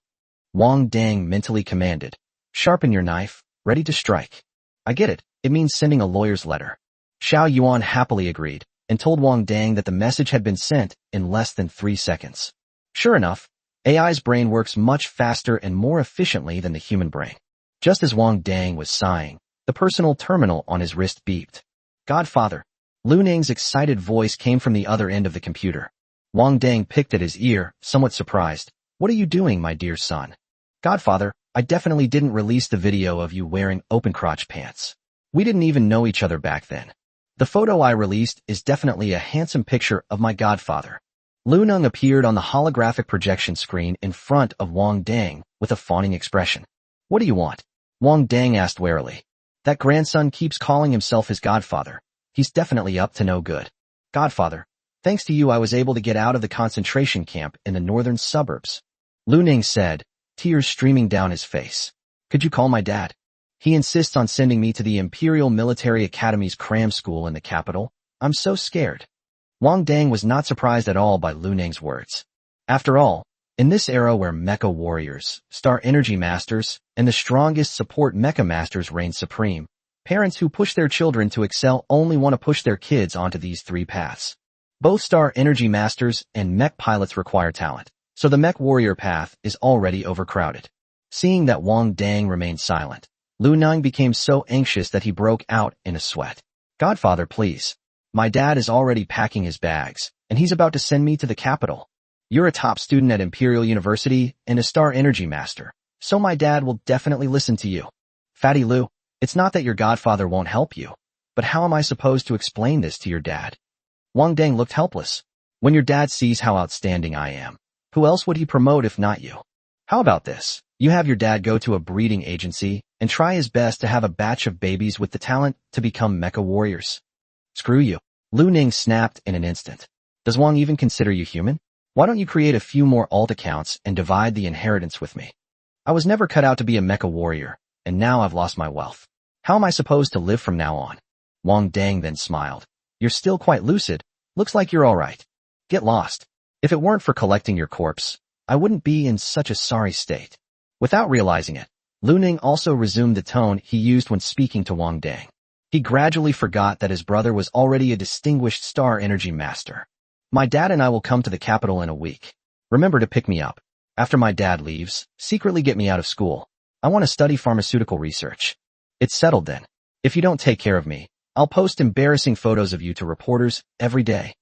Wang Dang mentally commanded. Sharpen your knife, ready to strike. I get it, it means sending a lawyer's letter. Xiao Yuan happily agreed and told Wang Dang that the message had been sent in less than 3 seconds. Sure enough, AI's brain works much faster and more efficiently than the human brain. Just as Wang Dang was sighing, the personal terminal on his wrist beeped. Godfather. Lu Ning's excited voice came from the other end of the computer. Wang Dang picked at his ear, somewhat surprised. What are you doing, my dear son? Godfather, I definitely didn't release the video of you wearing open-crotch pants. We didn't even know each other back then. The photo I released is definitely a handsome picture of my godfather. Lu Ning appeared on the holographic projection screen in front of Wang Dang with a fawning expression. What do you want? Wang Dang asked warily. That grandson keeps calling himself his godfather. He's definitely up to no good. Godfather, thanks to you I was able to get out of the concentration camp in the northern suburbs. Lu Ning said, tears streaming down his face. Could you call my dad? He insists on sending me to the Imperial Military Academy's cram school in the capital. I'm so scared. Wang Dang was not surprised at all by Lu Ning's words. After all, in this era where mecha warriors, star energy masters, and the strongest support mecha masters reign supreme, parents who push their children to excel only want to push their kids onto these 3 paths. Both star energy masters and mech pilots require talent, so the mech warrior path is already overcrowded. Seeing that Wang Dang remained silent, Lu Ning became so anxious that he broke out in a sweat. Godfather, please. My dad is already packing his bags, and he's about to send me to the capital. You're a top student at Imperial University and a star energy master, so my dad will definitely listen to you. Fatty Lu, it's not that your godfather won't help you, but how am I supposed to explain this to your dad? Wang Dang looked helpless. When your dad sees how outstanding I am, who else would he promote if not you? How about this? You have your dad go to a breeding agency and try his best to have a batch of babies with the talent to become mecha warriors. Screw you. Lu Ning snapped in an instant. Does Wang even consider you human? Why don't you create a few more alt accounts and divide the inheritance with me? I was never cut out to be a mecha warrior, and now I've lost my wealth. How am I supposed to live from now on? Wang Dang then smiled. You're still quite lucid. Looks like you're alright. Get lost. If it weren't for collecting your corpse, I wouldn't be in such a sorry state. Without realizing it, Lu Ning also resumed the tone he used when speaking to Wang Dang. He gradually forgot that his brother was already a distinguished star energy master. My dad and I will come to the capital in a week. Remember to pick me up. After my dad leaves, secretly get me out of school. I want to study pharmaceutical research. It's settled then. If you don't take care of me, I'll post embarrassing photos of you to reporters every day.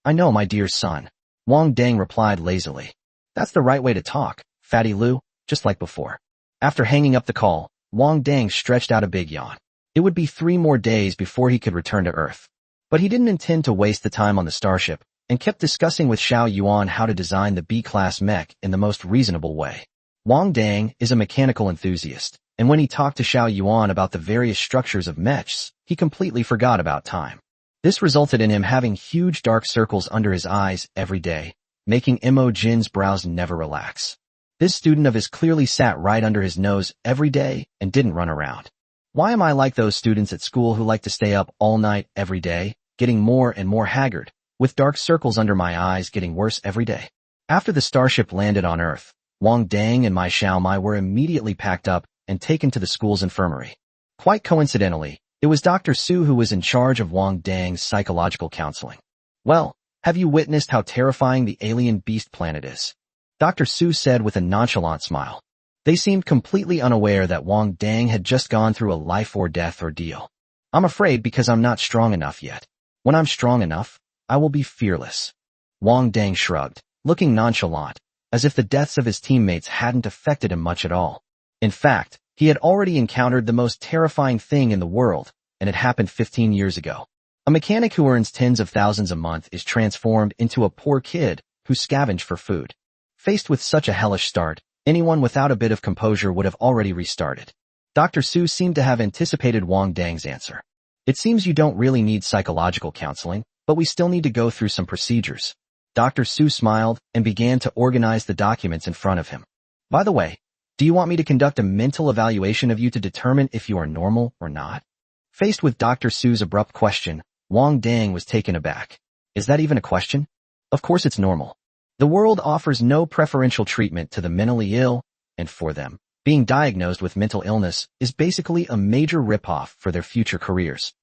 I know, my dear son. Wang Dang replied lazily. That's the right way to talk, Fatty Lu, just like before. After hanging up the call, Wang Dang stretched out a big yawn. It would be 3 more days before he could return to Earth. But he didn't intend to waste the time on the starship, and kept discussing with Xiao Yuan how to design the B-class mech in the most reasonable way. Wang Dang is a mechanical enthusiast, and when he talked to Xiao Yuan about the various structures of mechs, he completely forgot about time. This resulted in him having huge dark circles under his eyes every day, making Mo Jin's brows never relax. This student of his clearly sat right under his nose every day and didn't run around. Why am I like those students at school who like to stay up all night every day, getting more and more haggard, with dark circles under my eyes getting worse every day? After the starship landed on Earth, Wang Dang and Mai Xiaomai were immediately packed up and taken to the school's infirmary. Quite coincidentally, it was Dr. Su who was in charge of Wang Dang's psychological counseling. Well, Have you witnessed how terrifying the alien beast planet is? Dr. Su said with a nonchalant smile. They seemed completely unaware that Wang Dang had just gone through a life-or-death ordeal. I'm afraid because I'm not strong enough yet. When I'm strong enough, I will be fearless. Wang Dang shrugged, looking nonchalant, as if the deaths of his teammates hadn't affected him much at all. In fact, he had already encountered the most terrifying thing in the world, and it happened 15 years ago. A mechanic who earns tens of thousands a month is transformed into a poor kid who scavenged for food. Faced with such a hellish start, anyone without a bit of composure would have already restarted. Dr. Su seemed to have anticipated Wang Dang's answer. It seems you don't really need psychological counseling, but we still need to go through some procedures. Dr. Su smiled and began to organize the documents in front of him. By the way, do you want me to conduct a mental evaluation of you to determine if you are normal or not? Faced with Dr. Su's abrupt question, Wang Dang was taken aback. Is that even a question? Of course it's normal. The world offers no preferential treatment to the mentally ill, and for them, being diagnosed with mental illness is basically a major ripoff for their future careers.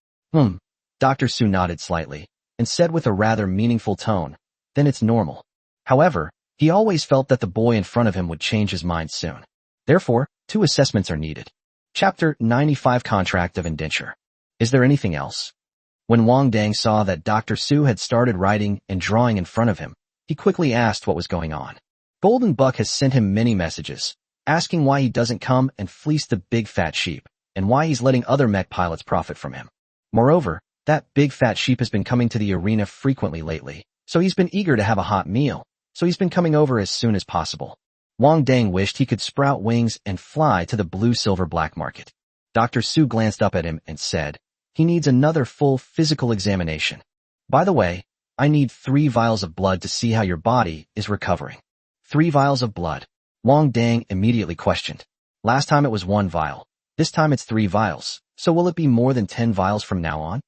Dr. Su nodded slightly, and said with a rather meaningful tone, then it's normal. However, he always felt that the boy in front of him would change his mind soon. Therefore, 2 assessments are needed. Chapter 95 Contract of Indenture. Is there anything else? When Wang Dang saw that Dr. Su had started writing and drawing in front of him, he quickly asked what was going on. Golden Buck has sent him many messages, asking why he doesn't come and fleece the big fat sheep, and why he's letting other mech pilots profit from him. Moreover, that big fat sheep has been coming to the arena frequently lately, so he's been eager to have a hot meal, so he's been coming over as soon as possible. Wang Dang wished he could sprout wings and fly to the blue-silver black market. Dr. Su glanced up at him and said, he needs another full physical examination. By the way, I need 3 vials of blood to see how your body is recovering. 3 vials of blood. Wang Dang immediately questioned. Last time it was 1 vial. This time it's 3 vials. So will it be more than 10 vials from now on?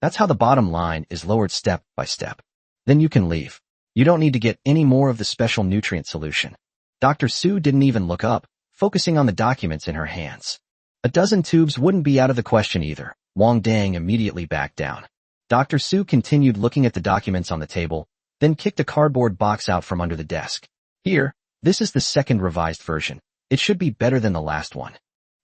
That's how the bottom line is lowered step by step. Then you can leave. You don't need to get any more of the special nutrient solution. Dr. Su didn't even look up, focusing on the documents in her hands. A dozen tubes wouldn't be out of the question either. Wang Dang immediately backed down. Dr. Su continued looking at the documents on the table, then kicked a cardboard box out from under the desk. Here, this is the second revised version. It should be better than the last one.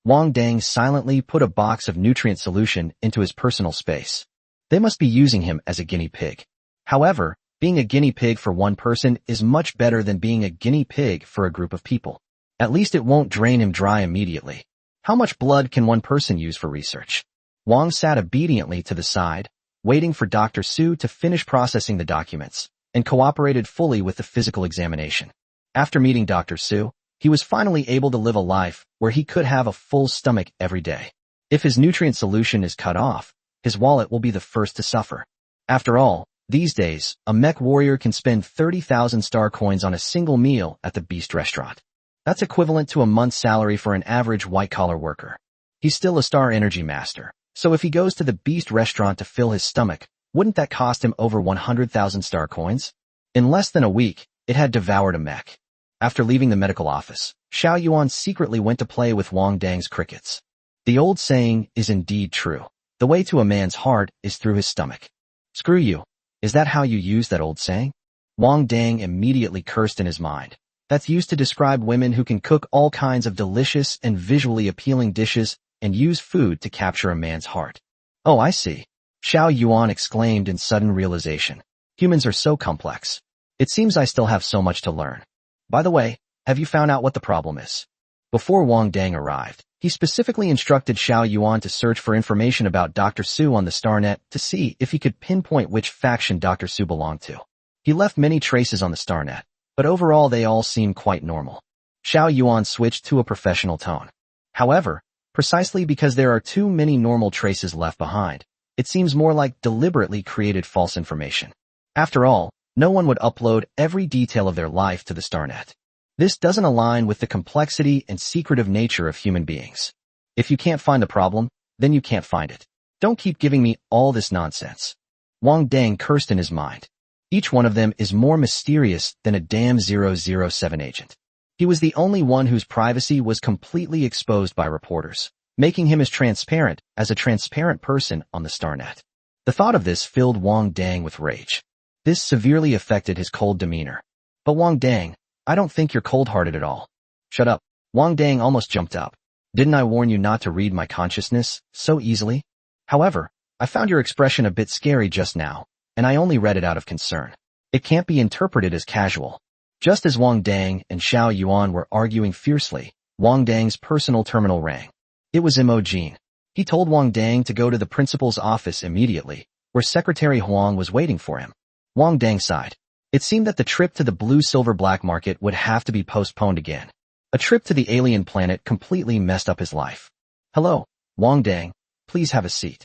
Wang Dang silently put a box of nutrient solution into his personal space. They must be using him as a guinea pig. However, being a guinea pig for one person is much better than being a guinea pig for a group of people. At least it won't drain him dry immediately. How much blood can one person use for research? Wang sat obediently to the side, waiting for Dr. Su to finish processing the documents, and cooperated fully with the physical examination. After meeting Dr. Su, he was finally able to live a life where he could have a full stomach every day. If his nutrient solution is cut off, his wallet will be the first to suffer. After all, these days, a mech warrior can spend 30,000 star coins on a single meal at the Beast restaurant. That's equivalent to a month's salary for an average white-collar worker. He's still a star energy master, so if he goes to the Beast restaurant to fill his stomach, wouldn't that cost him over 100,000 star coins? In less than a week, it had devoured a mech. After leaving the medical office, Xiao Yuan secretly went to play with Wang Dang's crickets. The old saying is indeed true. The way to a man's heart is through his stomach. Screw you. Is that how you use that old saying? Wang Dang immediately cursed in his mind. That's used to describe women who can cook all kinds of delicious and visually appealing dishes and use food to capture a man's heart. Oh, I see. Xiao Yuan exclaimed in sudden realization. Humans are so complex. It seems I still have so much to learn. By the way, have you found out what the problem is? Before Wang Dang arrived, he specifically instructed Xiao Yuan to search for information about Dr. Su on the StarNet to see if he could pinpoint which faction Dr. Su belonged to. He left many traces on the StarNet, but overall they all seemed quite normal. Xiao Yuan switched to a professional tone. However, precisely because there are too many normal traces left behind, it seems more like deliberately created false information. After all, no one would upload every detail of their life to the StarNet. This doesn't align with the complexity and secretive nature of human beings. If you can't find the problem, then you can't find it. Don't keep giving me all this nonsense. Wang Dang cursed in his mind. Each one of them is more mysterious than a damn 007 agent. He was the only one whose privacy was completely exposed by reporters, making him as transparent as a transparent person on the StarNet. The thought of this filled Wang Dang with rage. This severely affected his cold demeanor. But Wang Dang, I don't think you're cold-hearted at all. Shut up. Wang Dang almost jumped up. Didn't I warn you not to read my consciousness so easily? However, I found your expression a bit scary just now, and I only read it out of concern. It can't be interpreted as casual. Just as Wang Dang and Xiao Yuan were arguing fiercely, Wang Dang's personal terminal rang. It was Imogen. He told Wang Dang to go to the principal's office immediately, where Secretary Huang was waiting for him. Wang Dang sighed. It seemed that the trip to the blue-silver black market would have to be postponed again. A trip to the alien planet completely messed up his life. Hello, Wang Dang. Please have a seat.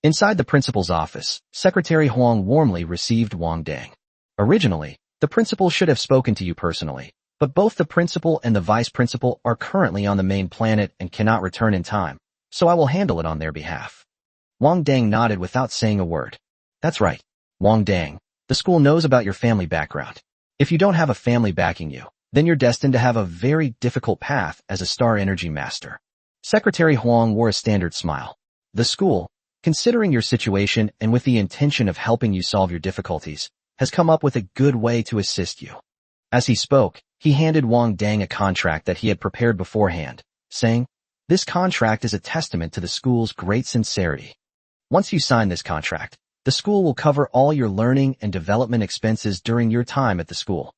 Inside the principal's office, Secretary Huang warmly received Wang Dang. Originally, the principal should have spoken to you personally, but both the principal and the vice principal are currently on the main planet and cannot return in time, so I will handle it on their behalf. Wang Dang nodded without saying a word. That's right, Wang Dang. The school knows about your family background. If you don't have a family backing you, then you're destined to have a very difficult path as a star energy master. Secretary Huang wore a standard smile. The school, considering your situation and with the intention of helping you solve your difficulties, has come up with a good way to assist you. As he spoke, he handed Wang Dang a contract that he had prepared beforehand, saying, "This contract is a testament to the school's great sincerity. Once you sign this contract, the school will cover all your learning and development expenses during your time at the school."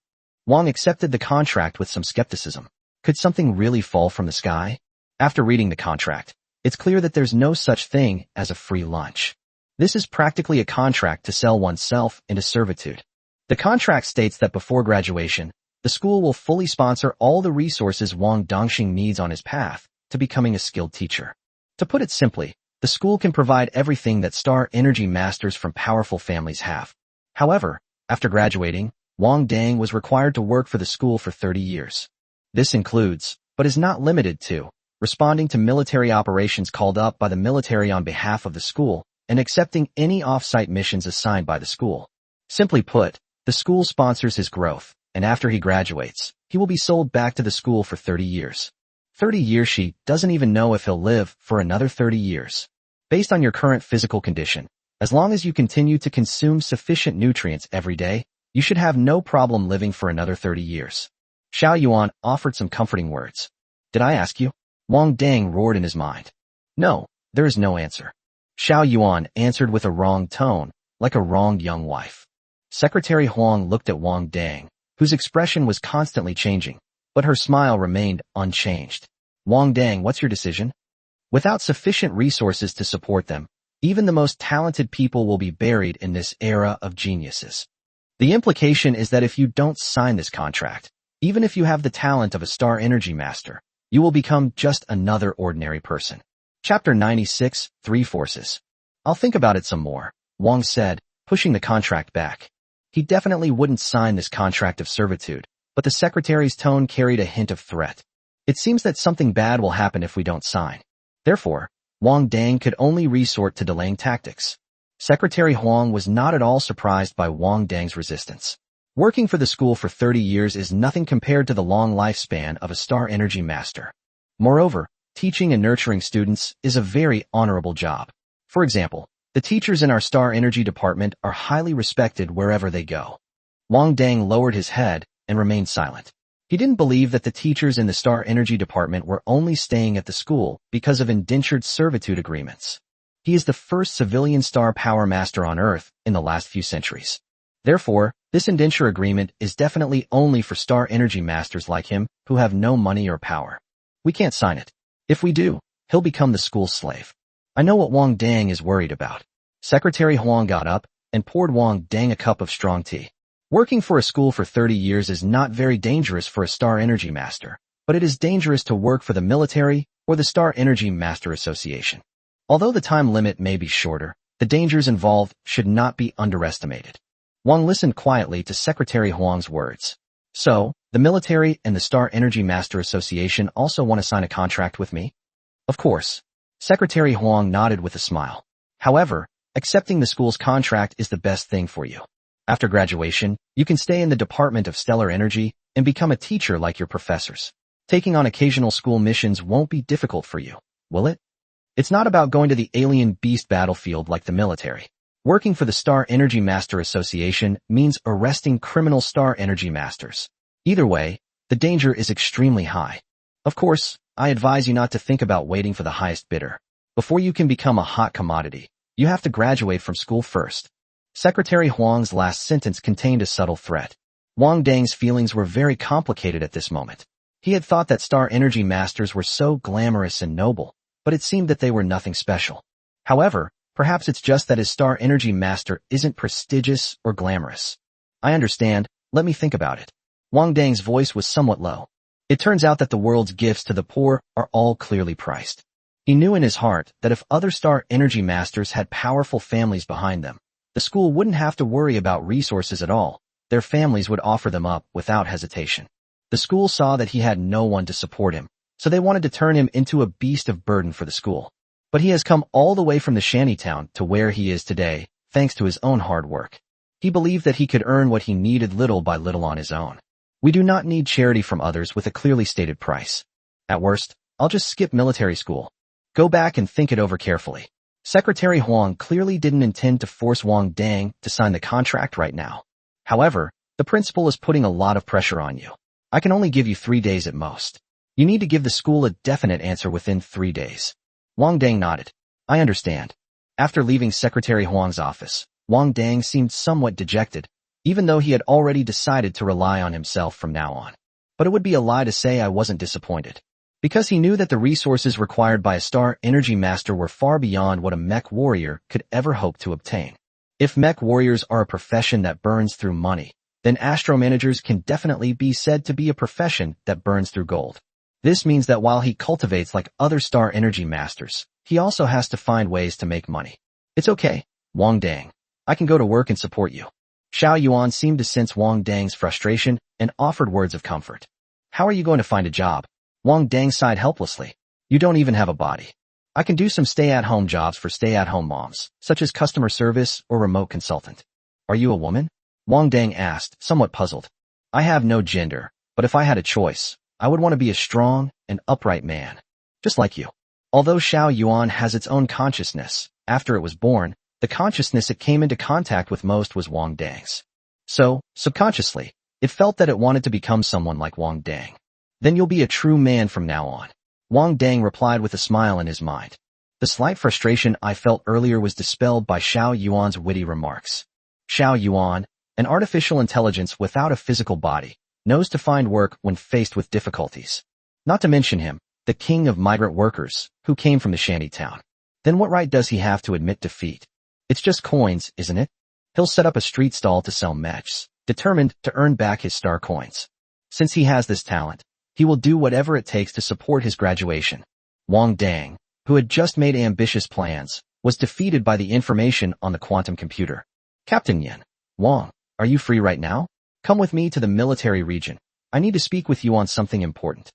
Wang accepted the contract with some skepticism. Could something really fall from the sky? After reading the contract, it's clear that there's no such thing as a free lunch. This is practically a contract to sell oneself into servitude. The contract states that before graduation, the school will fully sponsor all the resources Wang Dongxing needs on his path to becoming a skilled teacher. To put it simply, the school can provide everything that star energy masters from powerful families have. However, after graduating, Wang Dang was required to work for the school for 30 years. This includes, but is not limited to, responding to military operations called up by the military on behalf of the school, and accepting any off-site missions assigned by the school. Simply put, the school sponsors his growth, and after he graduates, he will be sold back to the school for 30 years. 30 years. She doesn't even know if he'll live for another 30 years. Based on your current physical condition, as long as you continue to consume sufficient nutrients every day, you should have no problem living for another 30 years. Xiao Yuan offered some comforting words. Did I ask you? Wang Dang roared in his mind. No, there is no answer. Xiao Yuan answered with a wrong tone, like a wronged young wife. Secretary Huang looked at Wang Dang, whose expression was constantly changing, but her smile remained unchanged. Wang Dang, what's your decision? Without sufficient resources to support them, even the most talented people will be buried in this era of geniuses. The implication is that if you don't sign this contract, even if you have the talent of a star energy master, you will become just another ordinary person. Chapter 96, Three Forces. I'll think about it some more, Wang said, pushing the contract back. He definitely wouldn't sign this contract of servitude, but the secretary's tone carried a hint of threat. It seems that something bad will happen if we don't sign. Therefore, Wang Dang could only resort to delaying tactics. Secretary Huang was not at all surprised by Wang Dang's resistance. Working for the school for 30 years is nothing compared to the long lifespan of a star energy master. Moreover, teaching and nurturing students is a very honorable job. For example, the teachers in our star energy department are highly respected wherever they go. Wang Dang lowered his head and remained silent. He didn't believe that the teachers in the star energy department were only staying at the school because of indentured servitude agreements. He is the first civilian star power master on Earth in the last few centuries. Therefore, this indenture agreement is definitely only for star energy masters like him who have no money or power. We can't sign it. If we do, he'll become the school's slave. I know what Wang Dang is worried about. Secretary Huang got up and poured Wang Dang a cup of strong tea. Working for a school for 30 years is not very dangerous for a star energy master, but it is dangerous to work for the military or the Star Energy Master Association. Although the time limit may be shorter, the dangers involved should not be underestimated. Wang listened quietly to Secretary Huang's words. So, the military and the Star Energy Master Association also want to sign a contract with me? Of course. Secretary Huang nodded with a smile. However, accepting the school's contract is the best thing for you. After graduation, you can stay in the Department of Stellar Energy and become a teacher like your professors. Taking on occasional school missions won't be difficult for you, will it? It's not about going to the alien beast battlefield like the military. Working for the Star Energy Master Association means arresting criminal Star Energy Masters. Either way, the danger is extremely high. Of course, I advise you not to think about waiting for the highest bidder. Before you can become a hot commodity, you have to graduate from school first. Secretary Huang's last sentence contained a subtle threat. Wang Dang's feelings were very complicated at this moment. He had thought that Star Energy Masters were so glamorous and noble, but it seemed that they were nothing special. However, perhaps it's just that his Star Energy Master isn't prestigious or glamorous. I understand, let me think about it. Wang Dang's voice was somewhat low. It turns out that the world's gifts to the poor are all clearly priced. He knew in his heart that if other Star Energy Masters had powerful families behind them, the school wouldn't have to worry about resources at all. Their families would offer them up without hesitation. The school saw that he had no one to support him, so they wanted to turn him into a beast of burden for the school. But he has come all the way from the shantytown to where he is today, thanks to his own hard work. He believed that he could earn what he needed little by little on his own. We do not need charity from others with a clearly stated price. At worst, I'll just skip military school. Go back and think it over carefully. Secretary Huang clearly didn't intend to force Wang Dang to sign the contract right now. However, the principal is putting a lot of pressure on you. I can only give you 3 days at most. You need to give the school a definite answer within 3 days. Wang Dang nodded. I understand. After leaving Secretary Huang's office, Wang Dang seemed somewhat dejected, even though he had already decided to rely on himself from now on. But it would be a lie to say I wasn't disappointed. Because he knew that the resources required by a Star Energy Master were far beyond what a mech warrior could ever hope to obtain. If mech warriors are a profession that burns through money, then astro managers can definitely be said to be a profession that burns through gold. This means that while he cultivates like other Star Energy Masters, he also has to find ways to make money. It's okay, Wang Dang. I can go to work and support you. Xiao Yuan seemed to sense Wang Dang's frustration and offered words of comfort. How are you going to find a job? Wang Dang sighed helplessly. You don't even have a body. I can do some stay-at-home jobs for stay-at-home moms, such as customer service or remote consultant. Are you a woman? Wang Dang asked, somewhat puzzled. I have no gender, but if I had a choice, I would want to be a strong and upright man. Just like you. Although Xiao Yuan has its own consciousness, after it was born, the consciousness it came into contact with most was Wang Dang's. So, subconsciously, it felt that it wanted to become someone like Wang Dang. Then you'll be a true man from now on. Wang Dang replied with a smile in his mind. The slight frustration I felt earlier was dispelled by Xiao Yuan's witty remarks. Xiao Yuan, an artificial intelligence without a physical body, knows to find work when faced with difficulties. Not to mention him, the king of migrant workers, who came from the shantytown. Then what right does he have to admit defeat? It's just coins, isn't it? He'll set up a street stall to sell mechs, determined to earn back his star coins. Since he has this talent, he will do whatever it takes to support his graduation. Wang Dang, who had just made ambitious plans, was defeated by the information on the quantum computer. Captain Yin, Wang, are you free right now? Come with me to the military region. I need to speak with you on something important.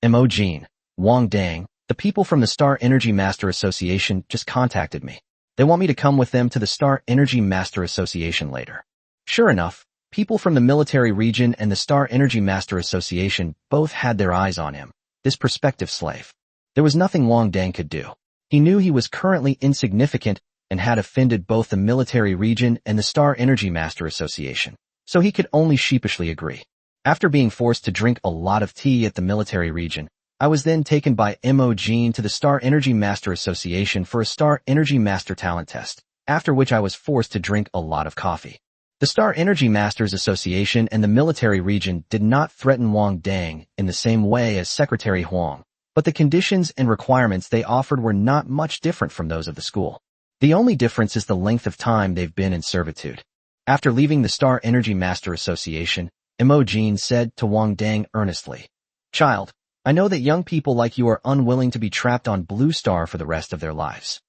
Imogene, Wang Dang, the people from the Star Energy Master Association just contacted me. They want me to come with them to the Star Energy Master Association later. Sure enough, people from the military region and the Star Energy Master Association both had their eyes on him, this prospective slave. There was nothing Wang Dang could do. He knew he was currently insignificant and had offended both the military region and the Star Energy Master Association, so he could only sheepishly agree. After being forced to drink a lot of tea at the military region, I was then taken by Imogene to the Star Energy Master Association for a Star Energy Master talent test, after which I was forced to drink a lot of coffee. The Star Energy Masters Association and the military region did not threaten Wang Dang in the same way as Secretary Huang, but the conditions and requirements they offered were not much different from those of the school. The only difference is the length of time they've been in servitude. After leaving the Star Energy Master Association, Imogene said to Wang Dang earnestly, Child, I know that young people like you are unwilling to be trapped on Blue Star for the rest of their lives.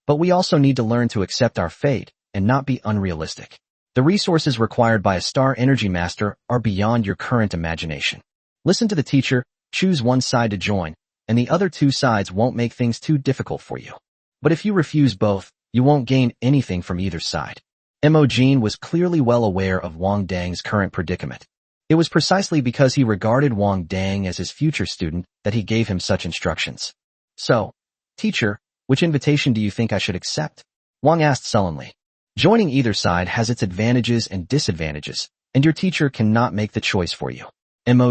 But we also need to learn to accept our fate and not be unrealistic. The resources required by a Star Energy Master are beyond your current imagination. Listen to the teacher, choose one side to join, and the other two sides won't make things too difficult for you. But if you refuse both, you won't gain anything from either side. Imogene was clearly well aware of Wang Dang's current predicament. It was precisely because he regarded Wang Dang as his future student that he gave him such instructions. So, teacher, which invitation do you think I should accept? Wang asked sullenly. Joining either side has its advantages and disadvantages, and your teacher cannot make the choice for you.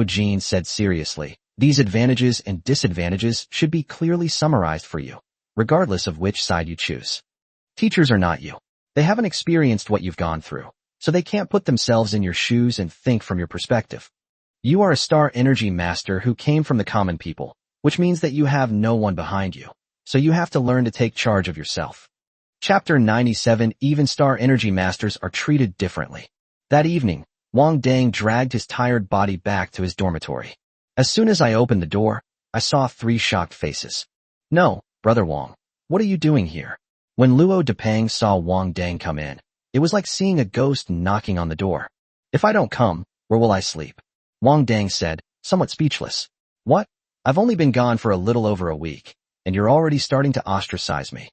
Jean said seriously. These advantages and disadvantages should be clearly summarized for you, regardless of which side you choose. Teachers are not you. They haven't experienced what you've gone through, so they can't put themselves in your shoes and think from your perspective. You are a star energy master who came from the common people, which means that you have no one behind you, so you have to learn to take charge of yourself. Chapter 97. Even star energy masters are treated differently. That evening, Wang Dang dragged his tired body back to his dormitory. As soon as I opened the door, I saw 3 shocked faces. No, Brother Wang, what are you doing here? When Luo Depeng saw Wang Dang come in, it was like seeing a ghost knocking on the door. If I don't come, where will I sleep? Wang Dang said, somewhat speechless. What? I've only been gone for a little over a week, and you're already starting to ostracize me.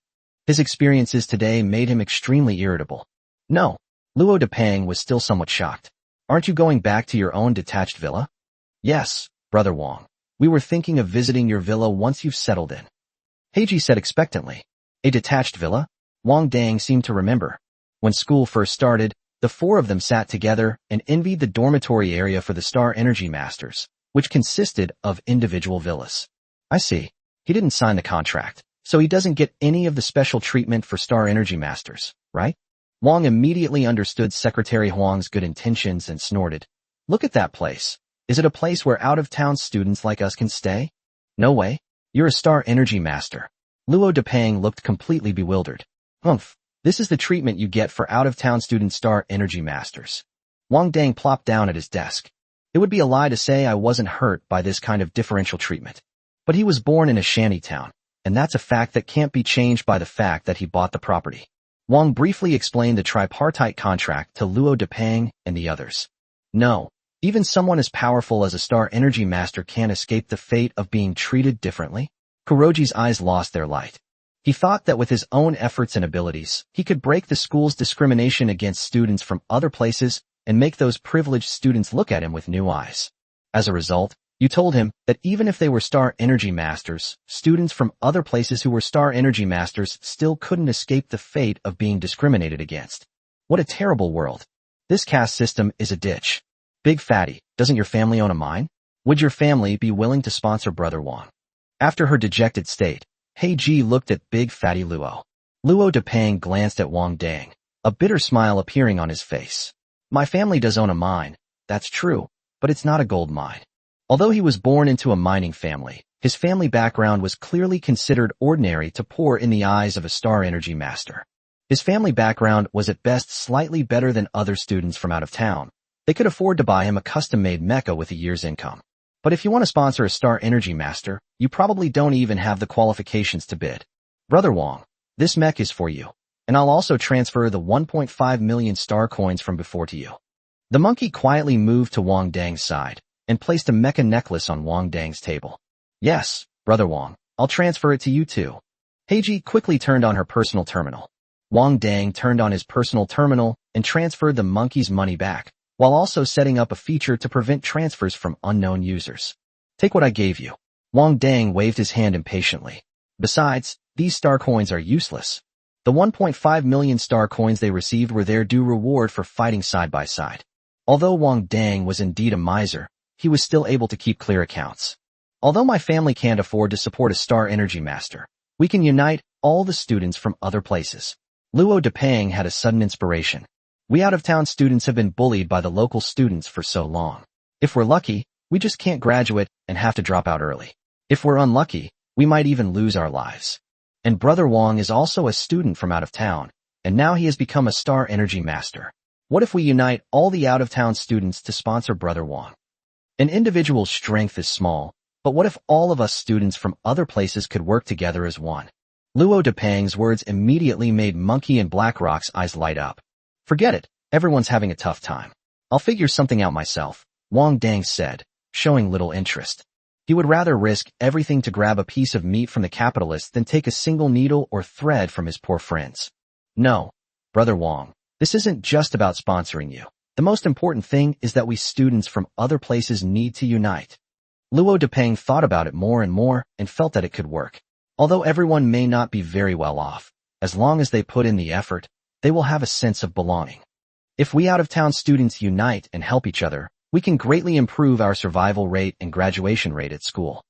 His experiences today made him extremely irritable. No, Luo Depeng was still somewhat shocked. Aren't you going back to your own detached villa? Yes, Brother Wang. We were thinking of visiting your villa once you've settled in. Heiji said expectantly. A detached villa? Wang Dang seemed to remember. When school first started, the 4 of them sat together and envied the dormitory area for the Star Energy Masters, which consisted of individual villas. I see. He didn't sign the contract, so he doesn't get any of the special treatment for Star Energy Masters, right? Wang immediately understood Secretary Huang's good intentions and snorted. Look at that place. Is it a place where out-of-town students like us can stay? No way. You're a Star Energy Master. Luo Depeng looked completely bewildered. Humph. This is the treatment you get for out-of-town student Star Energy Masters. Wang Dang plopped down at his desk. It would be a lie to say I wasn't hurt by this kind of differential treatment. But he was born in a shanty town, and that's a fact that can't be changed by the fact that he bought the property. Wang briefly explained the tripartite contract to Luo Depeng and the others. No, even someone as powerful as a Star Energy Master can't escape the fate of being treated differently. Kuroji's eyes lost their light. He thought that with his own efforts and abilities, he could break the school's discrimination against students from other places and make those privileged students look at him with new eyes. As a result, you told him that even if they were Star Energy Masters, students from other places who were Star Energy Masters still couldn't escape the fate of being discriminated against. What a terrible world. This caste system is a ditch. Big Fatty, doesn't your family own a mine? Would your family be willing to sponsor Brother Wang? After her dejected state, Heiji looked at Big Fatty Luo. Luo Depeng glanced at Wang Dang, a bitter smile appearing on his face. My family does own a mine, that's true, but it's not a gold mine. Although he was born into a mining family, his family background was clearly considered ordinary to poor in the eyes of a Star Energy Master. His family background was at best slightly better than other students from out of town. They could afford to buy him a custom-made mecha with a year's income. But if you want to sponsor a Star Energy Master, you probably don't even have the qualifications to bid. Brother Wang, this mech is for you, and I'll also transfer the 1.5 million star coins from before to you. The monkey quietly moved to Wang Dang's side and placed a mecha necklace on Wang Dang's table. Yes, Brother Wang, I'll transfer it to you too. Heiji quickly turned on her personal terminal. Wang Dang turned on his personal terminal and transferred the monkey's money back, while also setting up a feature to prevent transfers from unknown users. Take what I gave you. Wang Dang waved his hand impatiently. Besides, these star coins are useless. The 1.5 million star coins they received were their due reward for fighting side by side. Although Wang Dang was indeed a miser, he was still able to keep clear accounts. Although my family can't afford to support a Star Energy Master, we can unite all the students from other places. Luo Depeng had a sudden inspiration. We out-of-town students have been bullied by the local students for so long. If we're lucky, we just can't graduate and have to drop out early. If we're unlucky, we might even lose our lives. And Brother Wang is also a student from out of town, and now he has become a Star Energy Master. What if we unite all the out-of-town students to sponsor Brother Wang? An individual's strength is small, but what if all of us students from other places could work together as one? Luo Depeng's words immediately made Monkey and Blackrock's eyes light up. Forget it, everyone's having a tough time. I'll figure something out myself, Wang Dang said, showing little interest. He would rather risk everything to grab a piece of meat from the capitalists than take a single needle or thread from his poor friends. No, Brother Wang, this isn't just about sponsoring you. The most important thing is that we students from other places need to unite. Luo Depeng thought about it more and more and felt that it could work. Although everyone may not be very well off, as long as they put in the effort, they will have a sense of belonging. If we out-of-town students unite and help each other, we can greatly improve our survival rate and graduation rate at school.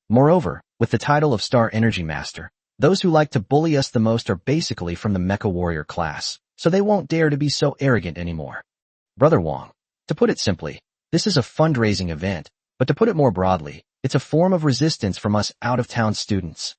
Moreover, with the title of Star Energy Master, those who like to bully us the most are basically from the Mecha Warrior class, so they won't dare to be so arrogant anymore. Brother Wong. To put it simply, this is a fundraising event, but to put it more broadly, it's a form of resistance from us out-of-town students.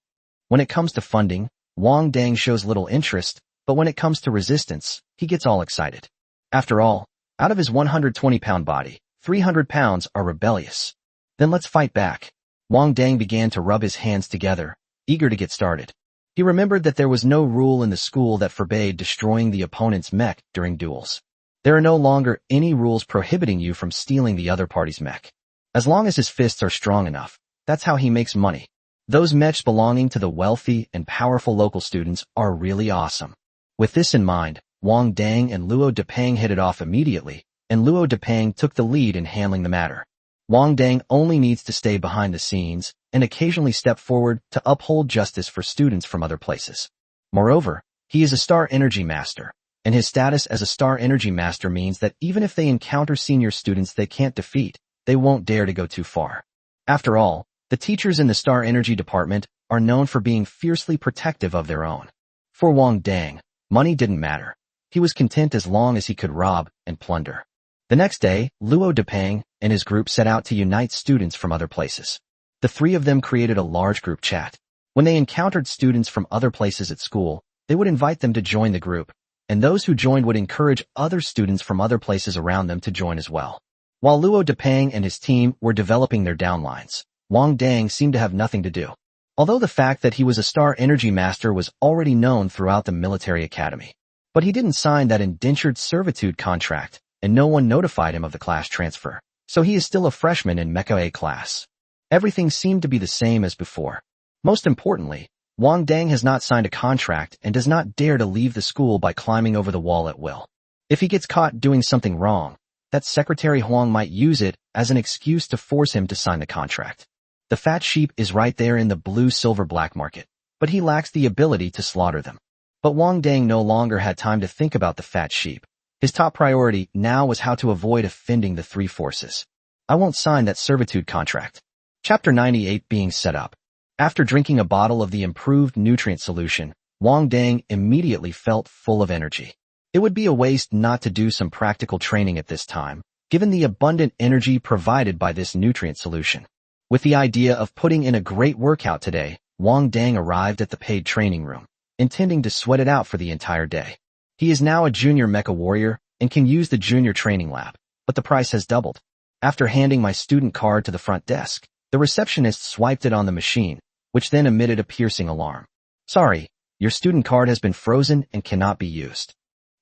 When it comes to funding, Wang Dang shows little interest, but when it comes to resistance, he gets all excited. After all, out of his 120-pound body, 300 pounds are rebellious. Then let's fight back. Wang Dang began to rub his hands together, eager to get started. He remembered that there was no rule in the school that forbade destroying the opponent's mech during duels. There are no longer any rules prohibiting you from stealing the other party's mech. As long as his fists are strong enough, that's how he makes money. Those mechs belonging to the wealthy and powerful local students are really awesome. With this in mind, Wang Dang and Luo Depeng hit it off immediately, and Luo Depeng took the lead in handling the matter. Wang Dang only needs to stay behind the scenes and occasionally step forward to uphold justice for students from other places. Moreover, he is a Star Energy Master, and his status as a Star Energy Master means that even if they encounter senior students they can't defeat, they won't dare to go too far. After all, the teachers in the Star Energy Department are known for being fiercely protective of their own. For Wang Dang, money didn't matter. He was content as long as he could rob and plunder. The next day, Luo Depeng and his group set out to unite students from other places. The three of them created a large group chat. When they encountered students from other places at school, they would invite them to join the group, and those who joined would encourage other students from other places around them to join as well. While Luo Depeng and his team were developing their downlines, Wang Dang seemed to have nothing to do. Although the fact that he was a Star Energy Master was already known throughout the military academy. But he didn't sign that indentured servitude contract, and no one notified him of the class transfer, so he is still a freshman in Mecha A class. Everything seemed to be the same as before. Most importantly, Wang Dang has not signed a contract and does not dare to leave the school by climbing over the wall at will. If he gets caught doing something wrong, that Secretary Huang might use it as an excuse to force him to sign the contract. The fat sheep is right there in the blue-silver black market, but he lacks the ability to slaughter them. But Wang Dang no longer had time to think about the fat sheep. His top priority now was how to avoid offending the three forces. I won't sign that servitude contract. Chapter 98 being set up. After drinking a bottle of the improved nutrient solution, Wang Dang immediately felt full of energy. It would be a waste not to do some practical training at this time, given the abundant energy provided by this nutrient solution. With the idea of putting in a great workout today, Wang Dang arrived at the paid training room, intending to sweat it out for the entire day. He is now a junior Mecha Warrior and can use the junior training lab, but the price has doubled. After handing my student card to the front desk, the receptionist swiped it on the machine, which then emitted a piercing alarm. Sorry, your student card has been frozen and cannot be used.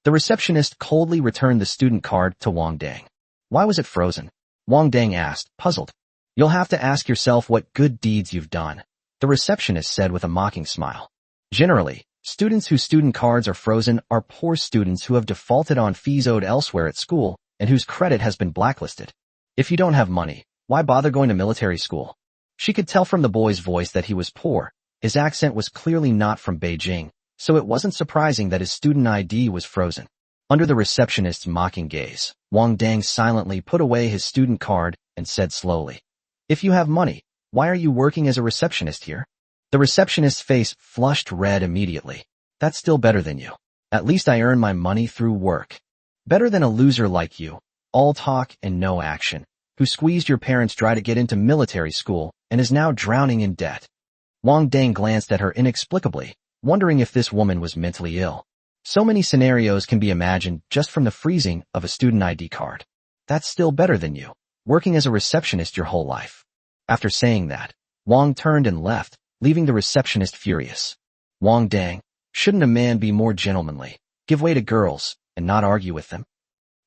The receptionist coldly returned the student card to Wang Dang. Why was it frozen? Wang Dang asked, puzzled. You'll have to ask yourself what good deeds you've done, the receptionist said with a mocking smile. Generally, students whose student cards are frozen are poor students who have defaulted on fees owed elsewhere at school and whose credit has been blacklisted. If you don't have money, why bother going to military school? She could tell from the boy's voice that he was poor. His accent was clearly not from Beijing, so it wasn't surprising that his student ID was frozen. Under the receptionist's mocking gaze, Wang Dang silently put away his student card and said slowly, If you have money, why are you working as a receptionist here? The receptionist's face flushed red immediately. That's still better than you. At least I earn my money through work. Better than a loser like you, all talk and no action, who squeezed your parents dry to get into military school and is now drowning in debt. Wang Dang glanced at her inexplicably, wondering if this woman was mentally ill. So many scenarios can be imagined just from the freezing of a student ID card. That's still better than you, working as a receptionist your whole life. After saying that, Wang turned and left, leaving the receptionist furious. Wang Dang, shouldn't a man be more gentlemanly, give way to girls, and not argue with them?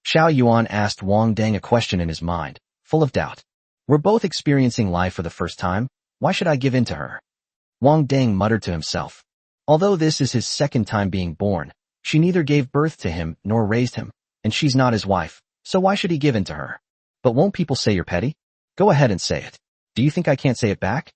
Xiao Yuan asked Wang Dang a question in his mind, full of doubt. We're both experiencing life for the first time. Why should I give in to her? Wang Dang muttered to himself. Although this is his second time being born, she neither gave birth to him nor raised him, and she's not his wife, so why should he give in to her? But won't people say you're petty? Go ahead and say it. Do you think I can't say it back?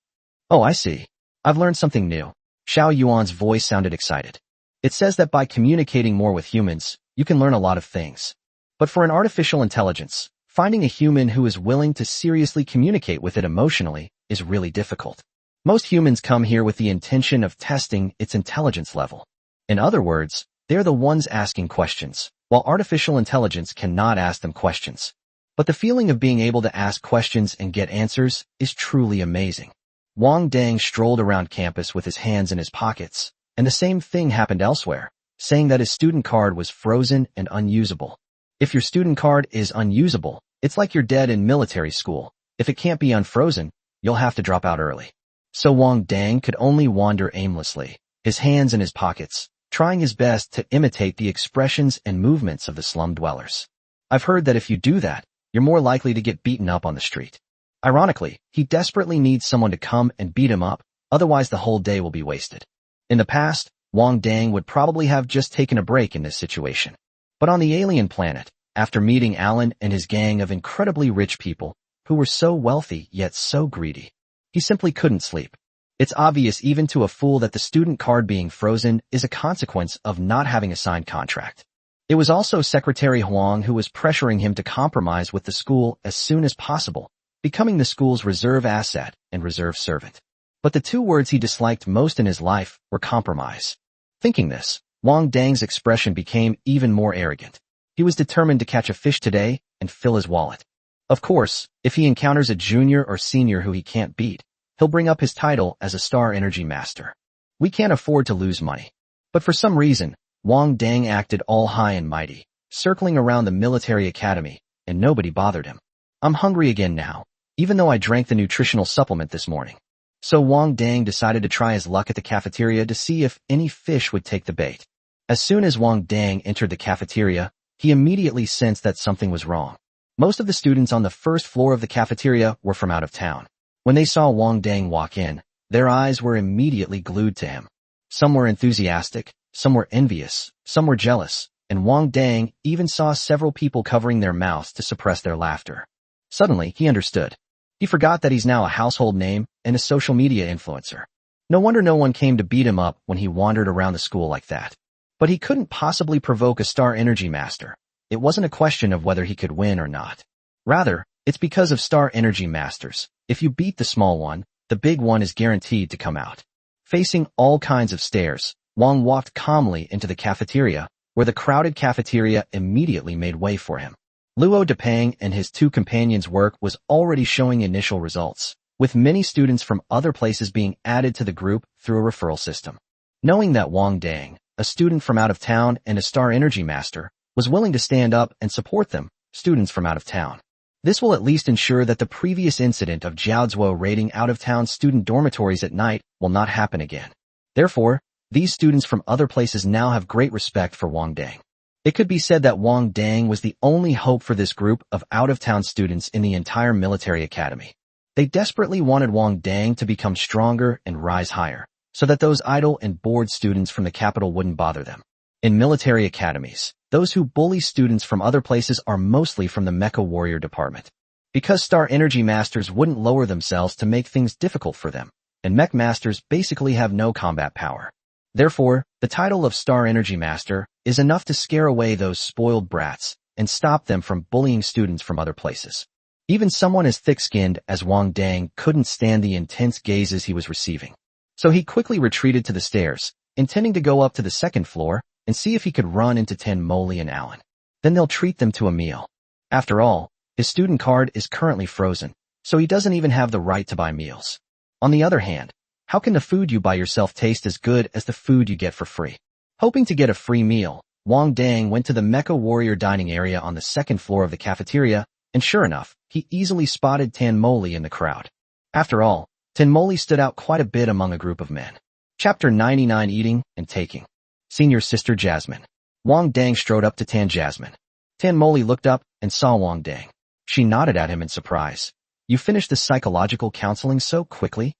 Oh, I see. I've learned something new. Xiao Yuan's voice sounded excited. It says that by communicating more with humans, you can learn a lot of things. But for an artificial intelligence, finding a human who is willing to seriously communicate with it emotionally is really difficult. Most humans come here with the intention of testing its intelligence level. In other words, they're the ones asking questions, while artificial intelligence cannot ask them questions. But the feeling of being able to ask questions and get answers is truly amazing. Wang Dang strolled around campus with his hands in his pockets, and the same thing happened elsewhere, saying that his student card was frozen and unusable. If your student card is unusable, it's like you're dead in military school. If it can't be unfrozen, you'll have to drop out early. So Wang Dang could only wander aimlessly, his hands in his pockets, trying his best to imitate the expressions and movements of the slum dwellers. I've heard that if you do that, you're more likely to get beaten up on the street. Ironically, he desperately needs someone to come and beat him up, otherwise the whole day will be wasted. In the past, Wang Dang would probably have just taken a break in this situation. But on the alien planet, after meeting Alan and his gang of incredibly rich people, who were so wealthy yet so greedy, he simply couldn't sleep. It's obvious even to a fool that the student card being frozen is a consequence of not having a signed contract. It was also Secretary Huang who was pressuring him to compromise with the school as soon as possible, becoming the school's reserve asset and reserve servant. But the two words he disliked most in his life were compromise. Thinking this, Wang Dang's expression became even more arrogant. He was determined to catch a fish today and fill his wallet. Of course, if he encounters a junior or senior who he can't beat, he'll bring up his title as a Star Energy Master. We can't afford to lose money. But for some reason, Wang Dang acted all high and mighty, circling around the military academy, and nobody bothered him. I'm hungry again now, even though I drank the nutritional supplement this morning. So Wang Dang decided to try his luck at the cafeteria to see if any fish would take the bait. As soon as Wang Dang entered the cafeteria, he immediately sensed that something was wrong. Most of the students on the first floor of the cafeteria were from out of town. When they saw Wang Dang walk in, their eyes were immediately glued to him. Some were enthusiastic, some were envious, some were jealous, and Wang Dang even saw several people covering their mouths to suppress their laughter. Suddenly, he understood. He forgot that he's now a household name and a social media influencer. No wonder no one came to beat him up when he wandered around the school like that. But he couldn't possibly provoke a Star Energy Master. It wasn't a question of whether he could win or not. Rather, it's because of Star Energy Masters. If you beat the small one, the big one is guaranteed to come out. Facing all kinds of stares, Wang walked calmly into the cafeteria, where the crowded cafeteria immediately made way for him. Luo Depang and his two companions' work was already showing initial results, with many students from other places being added to the group through a referral system. Knowing that Wang Dang, a student from out of town and a Star Energy Master, was willing to stand up and support them, students from out of town. This will at least ensure that the previous incident of Jiaozuo raiding out-of-town student dormitories at night will not happen again. Therefore, these students from other places now have great respect for Wang Dang. It could be said that Wang Dang was the only hope for this group of out-of-town students in the entire military academy. They desperately wanted Wang Dang to become stronger and rise higher, so that those idle and bored students from the capital wouldn't bother them. In military academies, those who bully students from other places are mostly from the Mecha Warrior Department. Because Star Energy Masters wouldn't lower themselves to make things difficult for them, and Mech Masters basically have no combat power. Therefore, the title of Star Energy Master is enough to scare away those spoiled brats and stop them from bullying students from other places. Even someone as thick-skinned as Wang Dang couldn't stand the intense gazes he was receiving. So he quickly retreated to the stairs, intending to go up to the second floor and see if he could run into Ten Moli and Alan. Then they'll treat them to a meal. After all, his student card is currently frozen, so he doesn't even have the right to buy meals. On the other hand, how can the food you buy yourself taste as good as the food you get for free? Hoping to get a free meal, Wang Dang went to the Mecha Warrior dining area on the second floor of the cafeteria, and sure enough, he easily spotted Ten Moli in the crowd. After all, Ten Moli stood out quite a bit among a group of men. Chapter 99 Eating and Taking. Senior Sister Jasmine. Wang Dang strode up to Tan Jasmine. Ten Moli looked up and saw Wang Dang. She nodded at him in surprise. You finished the psychological counseling so quickly?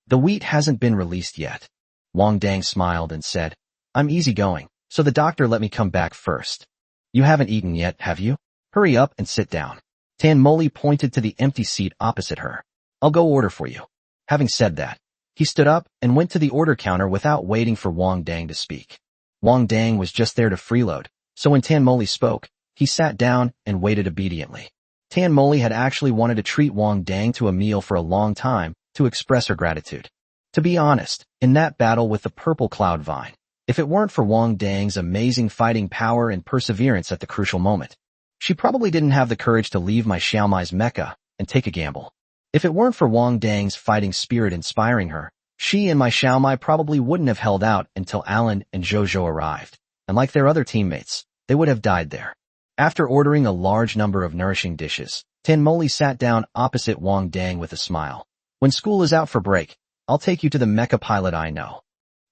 The wheat hasn't been released yet. Wang Dang smiled and said, I'm easygoing, so the doctor let me come back first. You haven't eaten yet, have you? Hurry up and sit down. Tan Moli pointed to the empty seat opposite her. I'll go order for you. Having said that, he stood up and went to the order counter without waiting for Wang Dang to speak. Wang Dang was just there to freeload, so when Tan Moli spoke, he sat down and waited obediently. Tan Moli had actually wanted to treat Wang Dang to a meal for a long time to express her gratitude. To be honest, in that battle with the purple cloud vine, if it weren't for Wang Dang's amazing fighting power and perseverance at the crucial moment, she probably didn't have the courage to leave my Xiaomai's mecha and take a gamble. If it weren't for Wang Dang's fighting spirit inspiring her, she and my Xiaomai probably wouldn't have held out until Alan and Zhou arrived, and like their other teammates, they would have died there. After ordering a large number of nourishing dishes, Tan Moli sat down opposite Wang Dang with a smile. When school is out for break, I'll take you to the mecha pilot I know.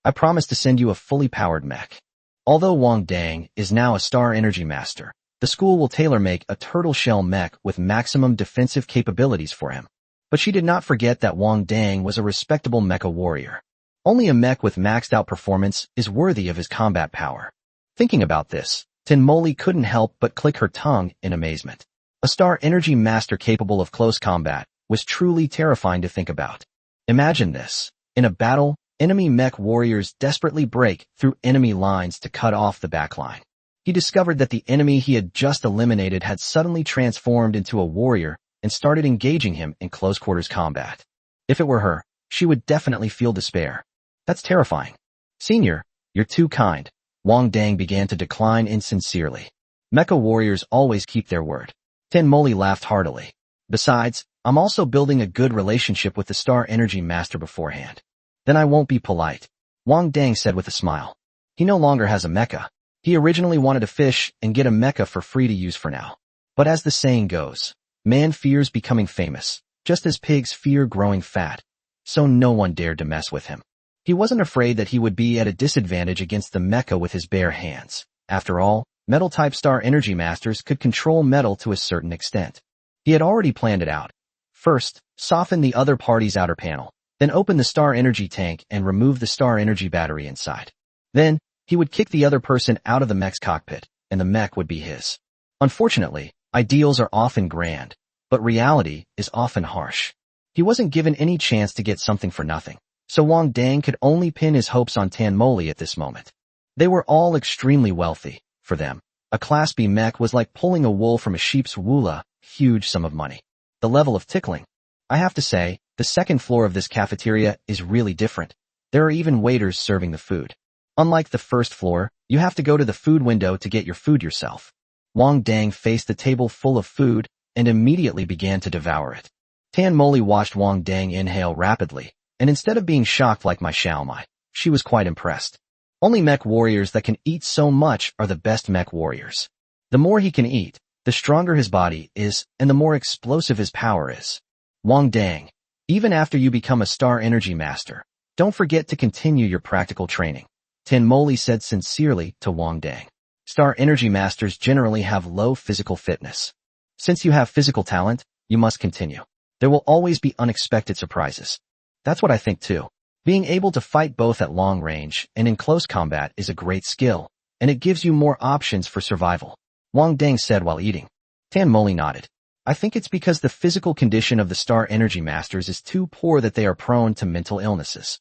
I promise to send you a fully powered mech. Although Wang Dang is now a Star Energy Master, the school will tailor-make a turtle shell mech with maximum defensive capabilities for him. But she did not forget that Wang Dang was a respectable mecha warrior. Only a mech with maxed out performance is worthy of his combat power. Thinking about this, Tan Moli couldn't help but click her tongue in amazement. A Star Energy Master capable of close combat was truly terrifying to think about. Imagine this. In a battle, enemy mech warriors desperately break through enemy lines to cut off the backline. He discovered that the enemy he had just eliminated had suddenly transformed into a warrior and started engaging him in close-quarters combat. If it were her, she would definitely feel despair. That's terrifying. Senior, you're too kind. Wang Dang began to decline insincerely. Mecha warriors always keep their word. Tan Moli laughed heartily. Besides, I'm also building a good relationship with the Star Energy Master beforehand. Then I won't be polite. Wang Dang said with a smile. He no longer has a mecha. He originally wanted to fish and get a mecha for free to use for now. But as the saying goes, man fears becoming famous, just as pigs fear growing fat. So no one dared to mess with him. He wasn't afraid that he would be at a disadvantage against the mecha with his bare hands. After all, metal-type Star Energy Masters could control metal to a certain extent. He had already planned it out. First, soften the other party's outer panel, then open the Star Energy tank and remove the Star Energy battery inside. Then, he would kick the other person out of the mech's cockpit, and the mech would be his. Unfortunately, ideals are often grand, but reality is often harsh. He wasn't given any chance to get something for nothing, so Wang Dang could only pin his hopes on Tan Moli at this moment. They were all extremely wealthy. For them, a Class B mech was like pulling a wool from a sheep's wool, a huge sum of money. The level of tickling. I have to say, the second floor of this cafeteria is really different. There are even waiters serving the food. Unlike the first floor, you have to go to the food window to get your food yourself. Wang Dang faced the table full of food and immediately began to devour it. Tan Moli watched Wang Dang inhale rapidly, and instead of being shocked like my Xiaomai, she was quite impressed. Only mech warriors that can eat so much are the best mech warriors. The more he can eat, the stronger his body is, and the more explosive his power is. Wang Dang, even after you become a Star Energy Master, don't forget to continue your practical training. Tan Moli said sincerely to Wang Dang. Star Energy Masters generally have low physical fitness. Since you have physical talent, you must continue. There will always be unexpected surprises. That's what I think too. Being able to fight both at long range and in close combat is a great skill, and it gives you more options for survival. Wang Dang said while eating. Tan Moli nodded. I think it's because the physical condition of the Star Energy Masters is too poor that they are prone to mental illnesses.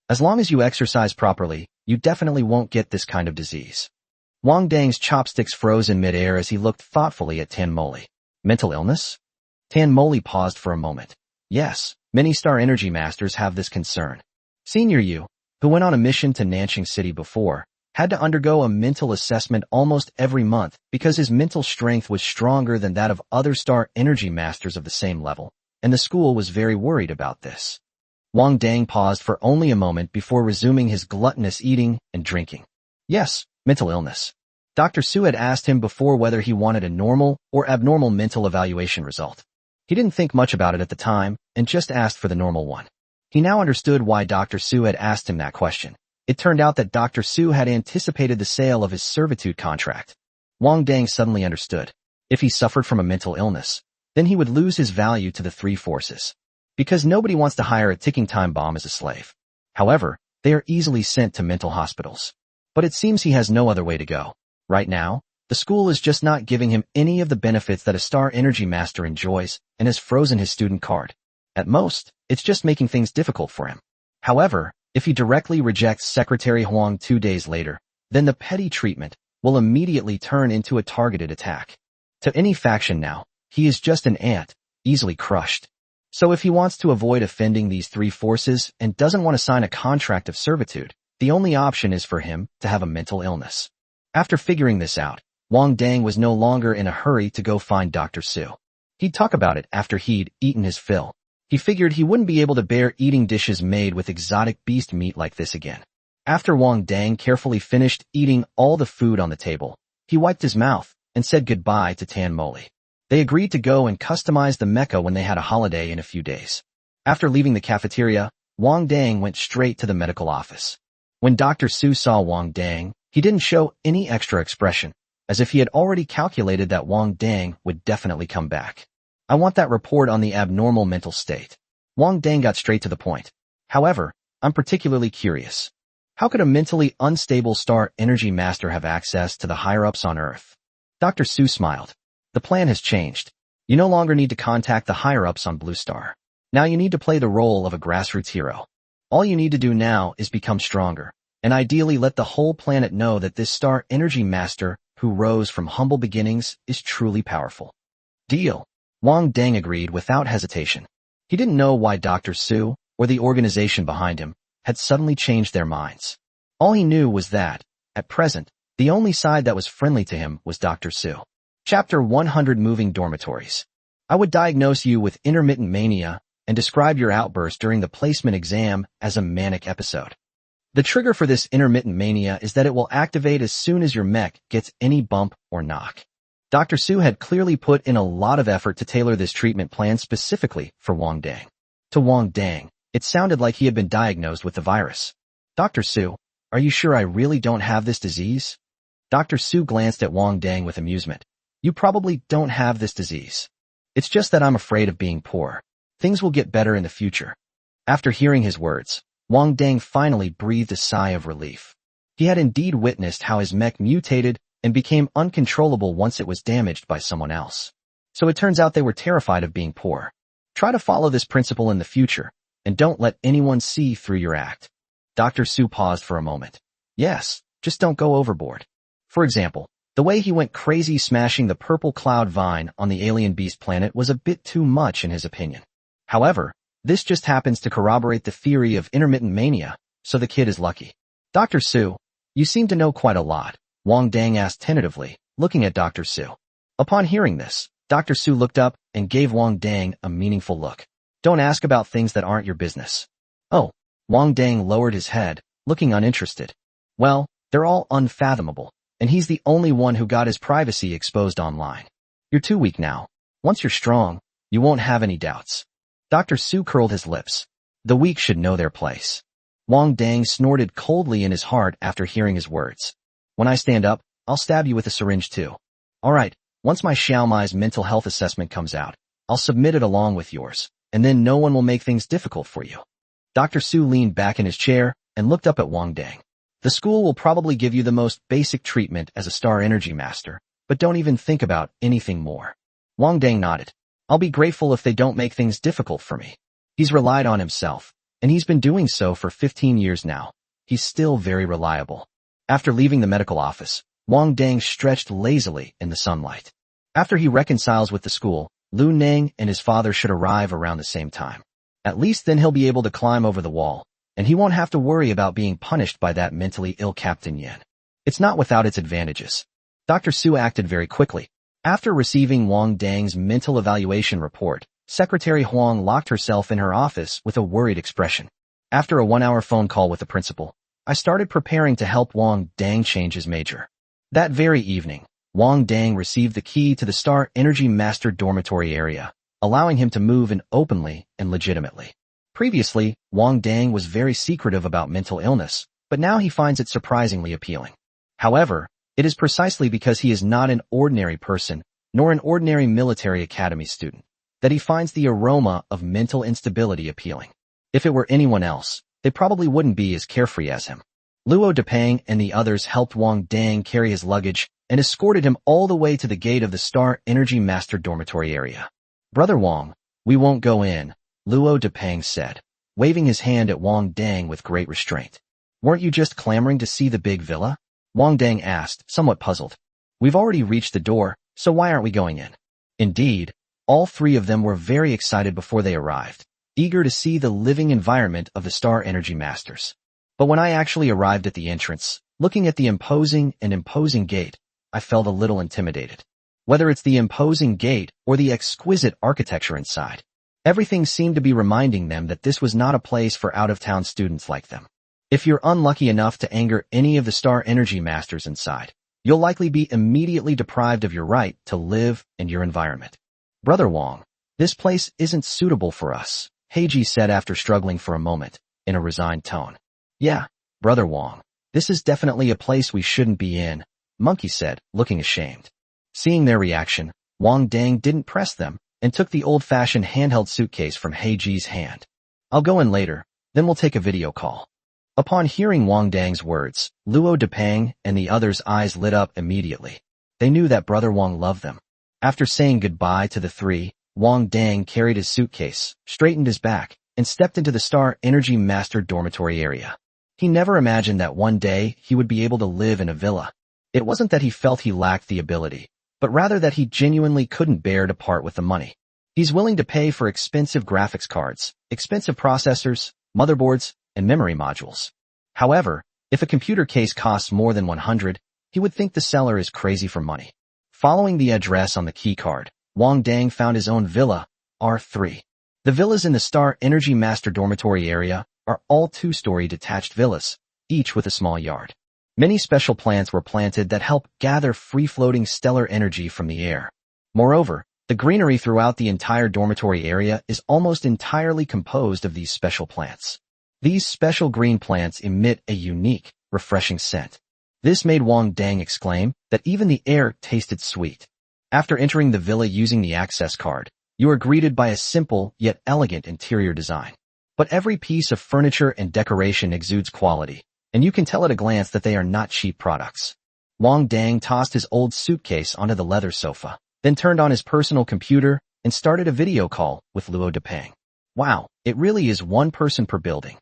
As long as you exercise properly, you definitely won't get this kind of disease. Wang Dang's chopsticks froze in midair as he looked thoughtfully at Tan Moli. Mental illness? Tan Moli paused for a moment. Yes, many Star Energy Masters have this concern. Senior Yu, who went on a mission to Nanxing City before, had to undergo a mental assessment almost every month because his mental strength was stronger than that of other Star Energy Masters of the same level, and the school was very worried about this. Wang Dang paused for only a moment before resuming his gluttonous eating and drinking. Yes, mental illness. Dr. Su had asked him before whether he wanted a normal or abnormal mental evaluation result. He didn't think much about it at the time and just asked for the normal one. He now understood why Dr. Su had asked him that question. It turned out that Dr. Su had anticipated the sale of his servitude contract. Wang Dang suddenly understood. If he suffered from a mental illness, then he would lose his value to the three forces. Because nobody wants to hire a ticking time bomb as a slave. However, they are easily sent to mental hospitals. But it seems he has no other way to go. Right now, the school is just not giving him any of the benefits that a Star Energy Master enjoys and has frozen his student card. At most, it's just making things difficult for him. However, if he directly rejects Secretary Huang 2 days later, then the petty treatment will immediately turn into a targeted attack. To any faction now, he is just an ant, easily crushed. So if he wants to avoid offending these three forces and doesn't want to sign a contract of servitude, the only option is for him to have a mental illness. After figuring this out, Wang Dang was no longer in a hurry to go find Dr. Su. He'd talk about it after he'd eaten his fill. He figured he wouldn't be able to bear eating dishes made with exotic beast meat like this again. After Wang Dang carefully finished eating all the food on the table, he wiped his mouth and said goodbye to Tan Moli. They agreed to go and customize the mecha when they had a holiday in a few days. After leaving the cafeteria, Wang Dang went straight to the medical office. When Dr. Su saw Wang Dang, he didn't show any extra expression, as if he had already calculated that Wang Dang would definitely come back. I want that report on the abnormal mental state. Wang Dang got straight to the point. However, I'm particularly curious. How could a mentally unstable Star Energy Master have access to the higher-ups on Earth? Dr. Su smiled. The plan has changed. You no longer need to contact the higher-ups on Blue Star. Now you need to play the role of a grassroots hero. All you need to do now is become stronger, and ideally let the whole planet know that this Star Energy Master who rose from humble beginnings is truly powerful. Deal. Wang Dang agreed without hesitation. He didn't know why Dr. Su, or the organization behind him, had suddenly changed their minds. All he knew was that, at present, the only side that was friendly to him was Dr. Su. Chapter 100 Moving Dormitories. I would diagnose you with intermittent mania and describe your outburst during the placement exam as a manic episode. The trigger for this intermittent mania is that it will activate as soon as your mech gets any bump or knock. Dr. Su had clearly put in a lot of effort to tailor this treatment plan specifically for Wang Dang. To Wang Dang, it sounded like he had been diagnosed with the virus. Dr. Su, are you sure I really don't have this disease? Dr. Su glanced at Wang Dang with amusement. You probably don't have this disease. It's just that I'm afraid of being poor. Things will get better in the future. After hearing his words, Wang Dang finally breathed a sigh of relief. He had indeed witnessed how his mech mutated and became uncontrollable once it was damaged by someone else. So it turns out they were terrified of being poor. Try to follow this principle in the future, and don't let anyone see through your act. Dr. Su paused for a moment. Yes, just don't go overboard. For example, the way he went crazy smashing the purple cloud vine on the alien beast planet was a bit too much in his opinion. However, this just happens to corroborate the theory of intermittent mania, so the kid is lucky. Dr. Su, you seem to know quite a lot, Wang Dang asked tentatively, looking at Dr. Su. Upon hearing this, Dr. Su looked up and gave Wang Dang a meaningful look. Don't ask about things that aren't your business. Oh, Wang Dang lowered his head, looking uninterested. Well, they're all unfathomable, and he's the only one who got his privacy exposed online. You're too weak now. Once you're strong, you won't have any doubts. Dr. Su curled his lips. The weak should know their place. Wang Dang snorted coldly in his heart after hearing his words. When I stand up, I'll stab you with a syringe too. Alright, once my Xiaomai's mental health assessment comes out, I'll submit it along with yours, and then no one will make things difficult for you. Dr. Su leaned back in his chair and looked up at Wang Dang. The school will probably give you the most basic treatment as a Star Energy Master, but don't even think about anything more. Wang Dang nodded. I'll be grateful if they don't make things difficult for me. He's relied on himself, and he's been doing so for 15 years now. He's still very reliable. After leaving the medical office, Wang Dang stretched lazily in the sunlight. After he reconciles with the school, Lu Neng and his father should arrive around the same time. At least then he'll be able to climb over the wall, and he won't have to worry about being punished by that mentally ill Captain Yin. It's not without its advantages. Dr. Su acted very quickly. After receiving Wang Dang's mental evaluation report, Secretary Huang locked herself in her office with a worried expression. After a 1-hour phone call with the principal, I started preparing to help Wang Dang change his major. That very evening, Wang Dang received the key to the Star Energy Master dormitory area, allowing him to move in openly and legitimately. Previously, Wang Dang was very secretive about mental illness, but now he finds it surprisingly appealing. However, it is precisely because he is not an ordinary person, nor an ordinary military academy student, that he finds the aroma of mental instability appealing. If it were anyone else, they probably wouldn't be as carefree as him. Luo Depang and the others helped Wang Dang carry his luggage and escorted him all the way to the gate of the Star Energy Master dormitory area. Brother Wang, we won't go in, Luo Depang said, waving his hand at Wang Dang with great restraint. Weren't you just clamoring to see the big villa? Wang Dang asked, somewhat puzzled. We've already reached the door, so why aren't we going in? Indeed, all three of them were very excited before they arrived, eager to see the living environment of the Star Energy Masters. But when I actually arrived at the entrance, looking at the imposing gate, I felt a little intimidated. Whether it's the imposing gate or the exquisite architecture inside, everything seemed to be reminding them that this was not a place for out-of-town students like them. If you're unlucky enough to anger any of the Star Energy Masters inside, you'll likely be immediately deprived of your right to live in your environment. Brother Wang, this place isn't suitable for us, Heiji said after struggling for a moment, in a resigned tone. Yeah, Brother Wang, this is definitely a place we shouldn't be in, Monkey said, looking ashamed. Seeing their reaction, Wang Dang didn't press them and took the old-fashioned handheld suitcase from Heiji's hand. I'll go in later, then we'll take a video call. Upon hearing Wang Dang's words, Luo Depeng and the others' eyes lit up immediately. They knew that Brother Wang loved them. After saying goodbye to the three, Wang Dang carried his suitcase, straightened his back, and stepped into the Star Energy Master dormitory area. He never imagined that one day he would be able to live in a villa. It wasn't that he felt he lacked the ability, but rather that he genuinely couldn't bear to part with the money. He's willing to pay for expensive graphics cards, expensive processors, motherboards, and memory modules. However, if a computer case costs more than 100, he would think the seller is crazy for money. Following the address on the keycard, Wang Dang found his own villa, R3. The villas in the Star Energy Master dormitory area are all two-story detached villas, each with a small yard. Many special plants were planted that help gather free-floating stellar energy from the air. Moreover, the greenery throughout the entire dormitory area is almost entirely composed of these special plants. These special green plants emit a unique, refreshing scent. This made Wang Dang exclaim that even the air tasted sweet. After entering the villa using the access card, you are greeted by a simple yet elegant interior design. But every piece of furniture and decoration exudes quality, and you can tell at a glance that they are not cheap products. Wang Dang tossed his old suitcase onto the leather sofa, then turned on his personal computer and started a video call with Luo Depeng. Wow, it really is one person per building.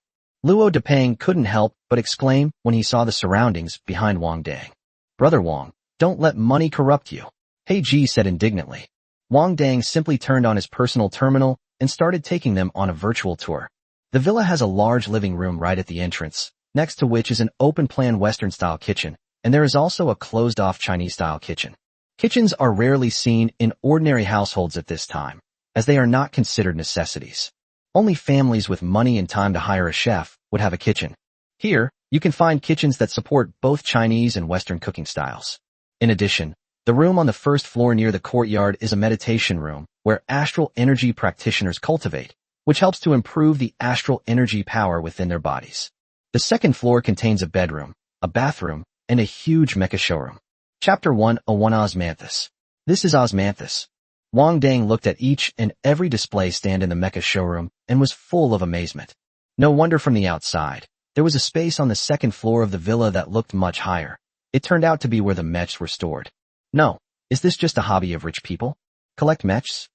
Luo Depeng couldn't help but exclaim when he saw the surroundings behind Wang Dang. Brother Wang, don't let money corrupt you, Heiji said indignantly. Wang Dang simply turned on his personal terminal and started taking them on a virtual tour. The villa has a large living room right at the entrance, next to which is an open-plan Western-style kitchen, and there is also a closed-off Chinese-style kitchen. Kitchens are rarely seen in ordinary households at this time, as they are not considered necessities. Only families with money and time to hire a chef would have a kitchen. Here, you can find kitchens that support both Chinese and Western cooking styles. In addition, the room on the first floor near the courtyard is a meditation room where astral energy practitioners cultivate, which helps to improve the astral energy power within their bodies. The second floor contains a bedroom, a bathroom, and a huge mecha showroom. Chapter 101 Osmanthus. This is Osmanthus. Wang Dang looked at each and every display stand in the mecha showroom and was full of amazement. No wonder from the outside, there was a space on the second floor of the villa that looked much higher. It turned out to be where the mechs were stored. No, is this just a hobby of rich people? Collect mechs?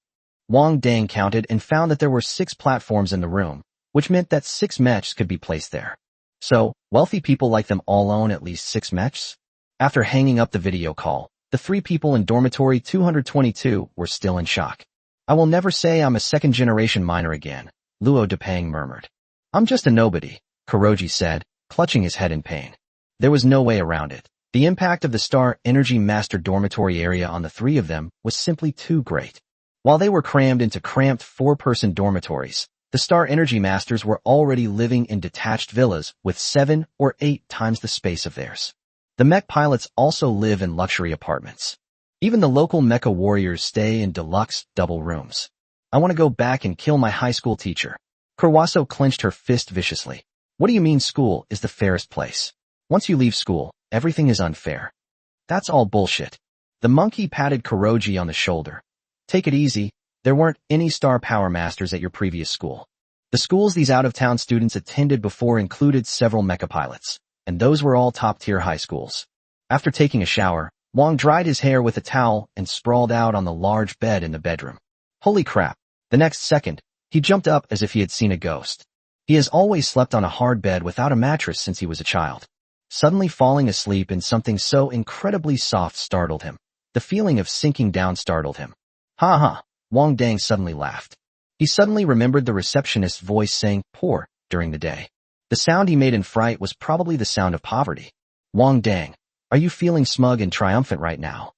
Wang Dang counted and found that there were 6 platforms in the room, which meant that 6 mechs could be placed there. So, wealthy people like them all own at least 6 mechs? After hanging up the video call, the 3 people in dormitory 222 were still in shock. I will never say I'm a second-generation miner again, Luo Depeng murmured. I'm just a nobody, Kuroji said, clutching his head in pain. There was no way around it. The impact of the Star Energy Master dormitory area on the 3 of them was simply too great. While they were crammed into cramped 4-person dormitories, the Star Energy Masters were already living in detached villas with 7 or 8 times the space of theirs. The mech pilots also live in luxury apartments. Even the local mecha warriors stay in deluxe, double rooms. I want to go back and kill my high school teacher. Kurwaso clenched her fist viciously. What do you mean school is the fairest place? Once you leave school, everything is unfair. That's all bullshit. The monkey patted Kuroji on the shoulder. Take it easy, there weren't any Star Power Masters at your previous school. The schools these out-of-town students attended before included several mecha pilots, and those were all top-tier high schools. After taking a shower, Wang dried his hair with a towel and sprawled out on the large bed in the bedroom. Holy crap. The next second, he jumped up as if he had seen a ghost. He has always slept on a hard bed without a mattress since he was a child. Suddenly falling asleep in something so incredibly soft startled him. The feeling of sinking down startled him. Ha ha, Wang Dang suddenly laughed. He suddenly remembered the receptionist's voice saying poor during the day. The sound he made in fright was probably the sound of poverty. Wang Dang, are you feeling smug and triumphant right now?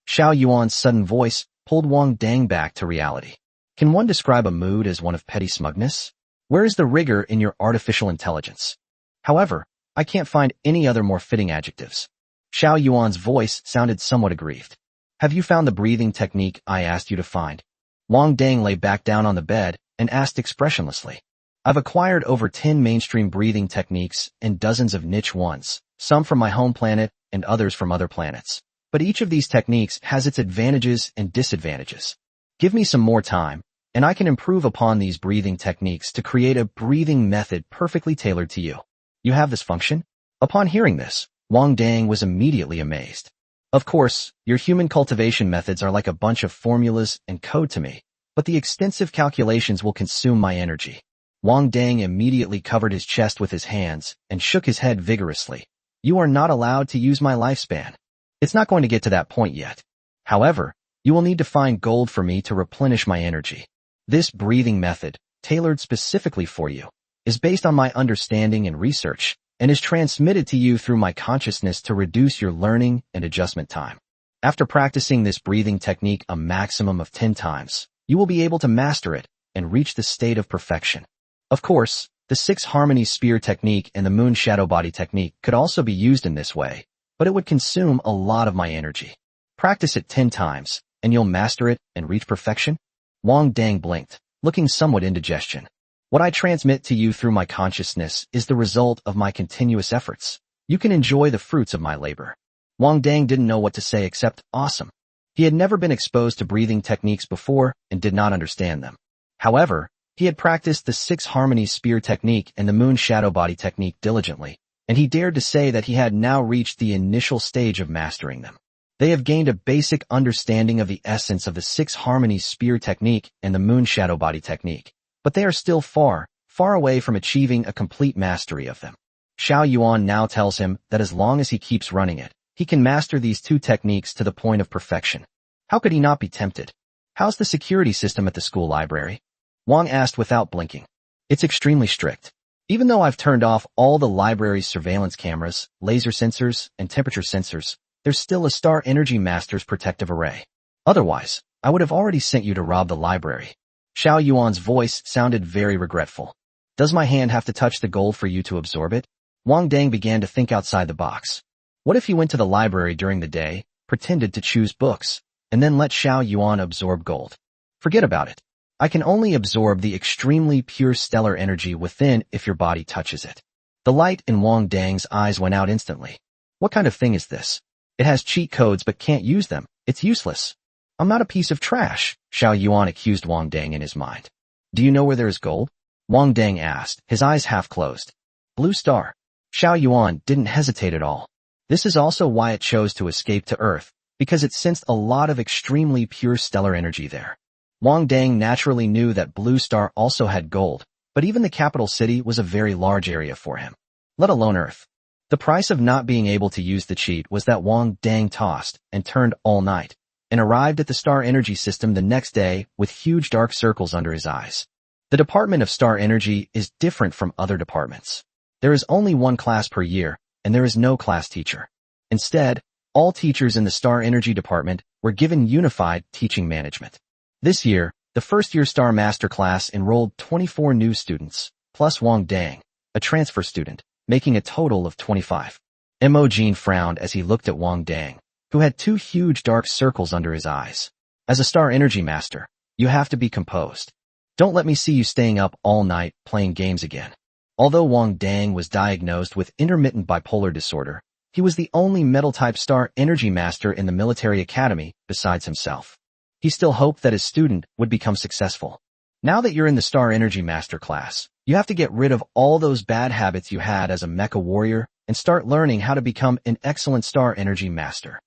Xiao Yuan's sudden voice pulled Wang Dang back to reality. Can one describe a mood as one of petty smugness? Where is the rigor in your artificial intelligence? However, I can't find any other more fitting adjectives. Xiao Yuan's voice sounded somewhat aggrieved. Have you found the breathing technique I asked you to find? Wang Dang lay back down on the bed and asked expressionlessly. I've acquired over 10 mainstream breathing techniques and dozens of niche ones, some from my home planet and others from other planets. But each of these techniques has its advantages and disadvantages. Give me some more time, and I can improve upon these breathing techniques to create a breathing method perfectly tailored to you. You have this function? Upon hearing this, Wang Dang was immediately amazed. Of course, your human cultivation methods are like a bunch of formulas and code to me, but the extensive calculations will consume my energy. Wang Dang immediately covered his chest with his hands and shook his head vigorously. You are not allowed to use my lifespan. It's not going to get to that point yet. However, you will need to find gold for me to replenish my energy. This breathing method, tailored specifically for you, is based on my understanding and research, and is transmitted to you through my consciousness to reduce your learning and adjustment time. After practicing this breathing technique a maximum of 10 times, you will be able to master it and reach the state of perfection. Of course, the 6 harmony spear technique and the moon shadow body technique could also be used in this way, but it would consume a lot of my energy. Practice it 10 times, and you'll master it and reach perfection? Wang Dang blinked, looking somewhat indigestion. What I transmit to you through my consciousness is the result of my continuous efforts. You can enjoy the fruits of my labor. Wang Dang didn't know what to say except awesome. He had never been exposed to breathing techniques before and did not understand them. However, he had practiced the 6 harmony spear technique and the moon shadow body technique diligently, and he dared to say that he had now reached the initial stage of mastering them. They have gained a basic understanding of the essence of the 6 harmony spear technique and the moon shadow body technique, but they are still far, far away from achieving a complete mastery of them. Xiao Yuan now tells him that as long as he keeps running it, he can master these 2 techniques to the point of perfection. How could he not be tempted? How's the security system at the school library? Wang asked without blinking. It's extremely strict. Even though I've turned off all the library's surveillance cameras, laser sensors, and temperature sensors, there's still a Star Energy Master's protective array. Otherwise, I would have already sent you to rob the library. Xiao Yuan's voice sounded very regretful. Does my hand have to touch the gold for you to absorb it? Wang Dang began to think outside the box. What if he went to the library during the day, pretended to choose books, and then let Xiao Yuan absorb gold? Forget about it. I can only absorb the extremely pure stellar energy within if your body touches it. The light in Wang Dang's eyes went out instantly. What kind of thing is this? It has cheat codes but can't use them. It's useless. I'm not a piece of trash, Xiao Yuan accused Wang Dang in his mind. Do you know where there is gold? Wang Dang asked, his eyes half closed. Blue Star. Xiao Yuan didn't hesitate at all. This is also why it chose to escape to Earth, because it sensed a lot of extremely pure stellar energy there. Wang Dang naturally knew that Blue Star also had gold, but even the capital city was a very large area for him, let alone Earth. The price of not being able to use the cheat was that Wang Dang tossed and turned all night, and arrived at the Star Energy system the next day with huge dark circles under his eyes. The Department of Star Energy is different from other departments. There is only 1 class per year, and there is no class teacher. Instead, all teachers in the Star Energy Department were given unified teaching management. This year, the first-year Star Master class enrolled 24 new students, plus Wang Dang, a transfer student, making a total of 25. Mo Jin frowned as he looked at Wang Dang, who had 2 huge dark circles under his eyes. As a Star Energy Master, you have to be composed. Don't let me see you staying up all night playing games again. Although Wang Dang was diagnosed with intermittent bipolar disorder, he was the only metal-type Star Energy Master in the military academy besides himself. He still hoped that his student would become successful. Now that you're in the Star Energy Master class, you have to get rid of all those bad habits you had as a mecha warrior and start learning how to become an excellent Star Energy Master.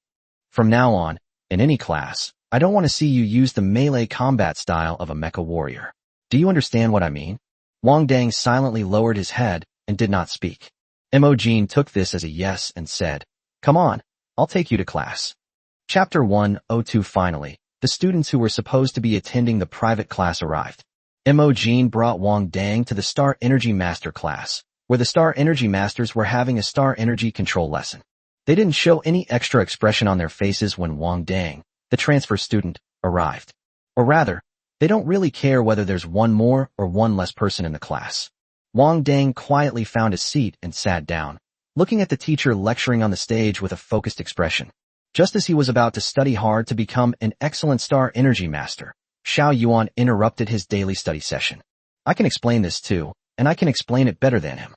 From now on, in any class, I don't want to see you use the melee combat style of a mecha warrior. Do you understand what I mean? Wang Dang silently lowered his head and did not speak. Imogen took this as a yes and said, "Come on, I'll take you to class." Chapter 102. Finally, the students who were supposed to be attending the private class arrived. Imogen brought Wang Dang to the Star Energy Master class, where the Star Energy Masters were having a Star Energy control lesson. They didn't show any extra expression on their faces when Wang Dang, the transfer student, arrived. Or rather, they don't really care whether there's one more or one less person in the class. Wang Dang quietly found a seat and sat down, looking at the teacher lecturing on the stage with a focused expression. Just as he was about to study hard to become an excellent Star Energy Master, Xiao Yuan interrupted his daily study session. "I can explain this too, and I can explain it better than him.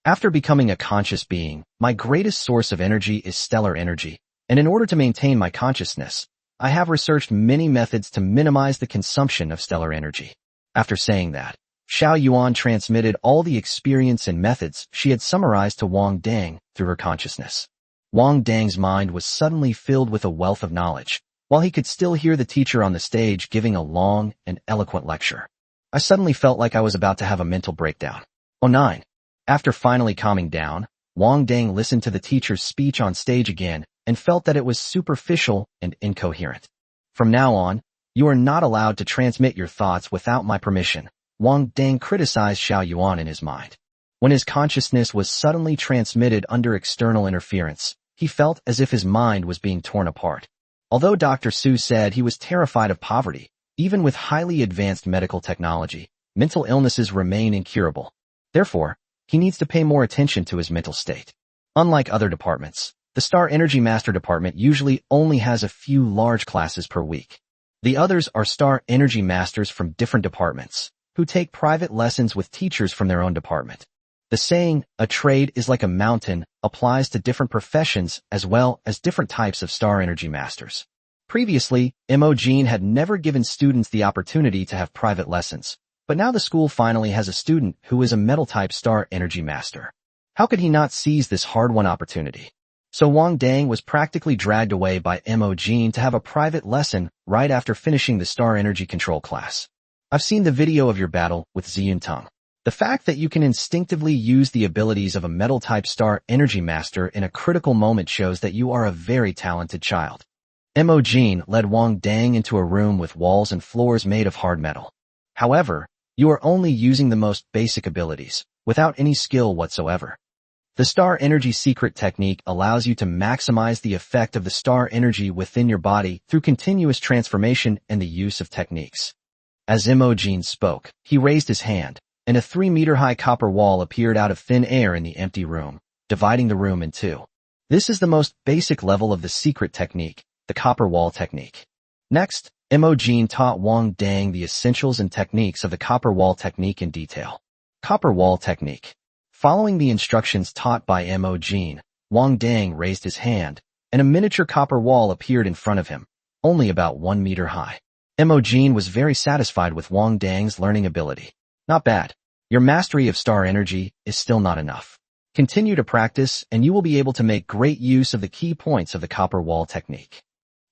After becoming a conscious being, my greatest source of energy is stellar energy, and in order to maintain my consciousness, I have researched many methods to minimize the consumption of stellar energy." After saying that, Xiao Yuan transmitted all the experience and methods she had summarized to Wang Dang through her consciousness. Wang Dang's mind was suddenly filled with a wealth of knowledge, while he could still hear the teacher on the stage giving a long and eloquent lecture. I suddenly felt like I was about to have a mental breakdown. 9. After finally calming down, Wang Dang listened to the teacher's speech on stage again and felt that it was superficial and incoherent. "From now on, you are not allowed to transmit your thoughts without my permission," Wang Dang criticized Xiao Yuan in his mind. When his consciousness was suddenly transmitted under external interference, he felt as if his mind was being torn apart. Although Dr. Su said he was terrified of poverty, even with highly advanced medical technology, mental illnesses remain incurable. Therefore, he needs to pay more attention to his mental state. Unlike other departments, the Star Energy Master Department usually only has a few large classes per week. The others are Star Energy Masters from different departments, who take private lessons with teachers from their own department. The saying, "a trade is like a mountain," applies to different professions as well as different types of Star Energy Masters. Previously, Imogen had never given students the opportunity to have private lessons, but now the school finally has a student who is a metal-type Star Energy Master. How could he not seize this hard-won opportunity? So Wang Dang was practically dragged away by Imogen to have a private lesson right after finishing the Star Energy Control class. "I've seen the video of your battle with Ziyuntong. The fact that you can instinctively use the abilities of a metal-type Star Energy Master in a critical moment shows that you are a very talented child." Imogen led Wang Dang into a room with walls and floors made of hard metal. "However, you are only using the most basic abilities, without any skill whatsoever. The Star Energy Secret Technique allows you to maximize the effect of the star energy within your body through continuous transformation and the use of techniques." As Imogen spoke, he raised his hand, and a 3-meter-high copper wall appeared out of thin air in the empty room, dividing the room in two. This is the most basic level of the secret technique, the copper wall technique. Next, Imogen taught Wang Dang the essentials and techniques of the copper wall technique in detail. Copper wall technique. Following the instructions taught by Imogen, Wang Dang raised his hand, and a miniature copper wall appeared in front of him, only about 1 meter high. Imogen was very satisfied with Wang Dang's learning ability. "Not bad. Your mastery of star energy is still not enough. Continue to practice and you will be able to make great use of the key points of the copper wall technique."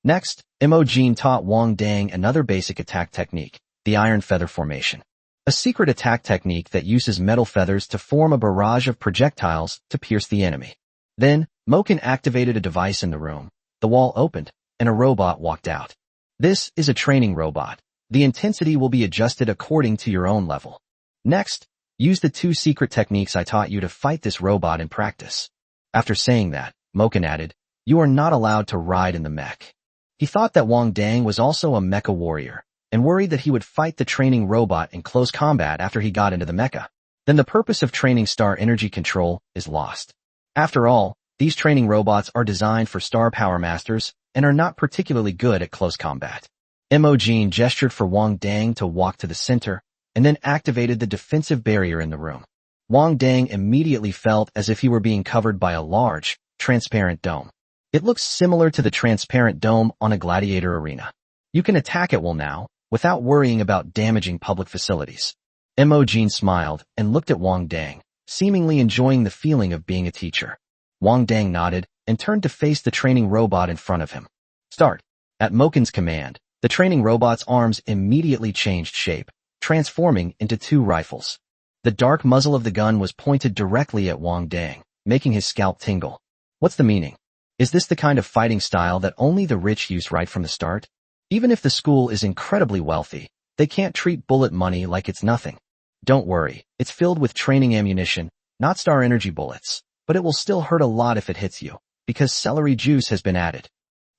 Next, Imogen taught Wang Dang another basic attack technique, the iron feather formation. A secret attack technique that uses metal feathers to form a barrage of projectiles to pierce the enemy. Then, Moken activated a device in the room, the wall opened, and a robot walked out. This is a training robot. The intensity will be adjusted according to your own level. Next, use the 2 secret techniques I taught you to fight this robot in practice. After saying that, Moken added, "You are not allowed to ride in the mech." He thought that Wang Dang was also a mecha warrior, and worried that he would fight the training robot in close combat after he got into the mecha. Then the purpose of training Star Energy Control is lost. After all, these training robots are designed for Star Power Masters and are not particularly good at close combat. Imogen gestured for Wang Dang to walk to the center, and then activated the defensive barrier in the room. Wang Dang immediately felt as if he were being covered by a large, transparent dome. It looks similar to the transparent dome on a gladiator arena. You can attack it well now, without worrying about damaging public facilities. Imogen smiled and looked at Wang Dang, seemingly enjoying the feeling of being a teacher. Wang Dang nodded and turned to face the training robot in front of him. "Start." At Moken's command, the training robot's arms immediately changed shape, transforming into 2 rifles. The dark muzzle of the gun was pointed directly at Wang Dang, making his scalp tingle. What's the meaning? Is this the kind of fighting style that only the rich use right from the start? Even if the school is incredibly wealthy, they can't treat bullet money like it's nothing. Don't worry, it's filled with training ammunition, not star energy bullets, but it will still hurt a lot if it hits you, because celery juice has been added.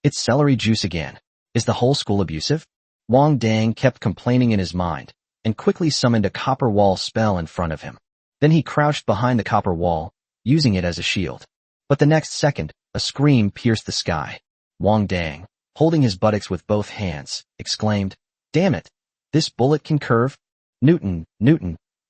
It's celery juice again. Is the whole school abusive? Wang Dang kept complaining in his mind, and quickly summoned a copper wall spell in front of him. Then he crouched behind the copper wall, using it as a shield. But the next second, a scream pierced the sky. Wang Dang, holding his buttocks with both hands, exclaimed, "Damn it! This bullet can curve? Newton,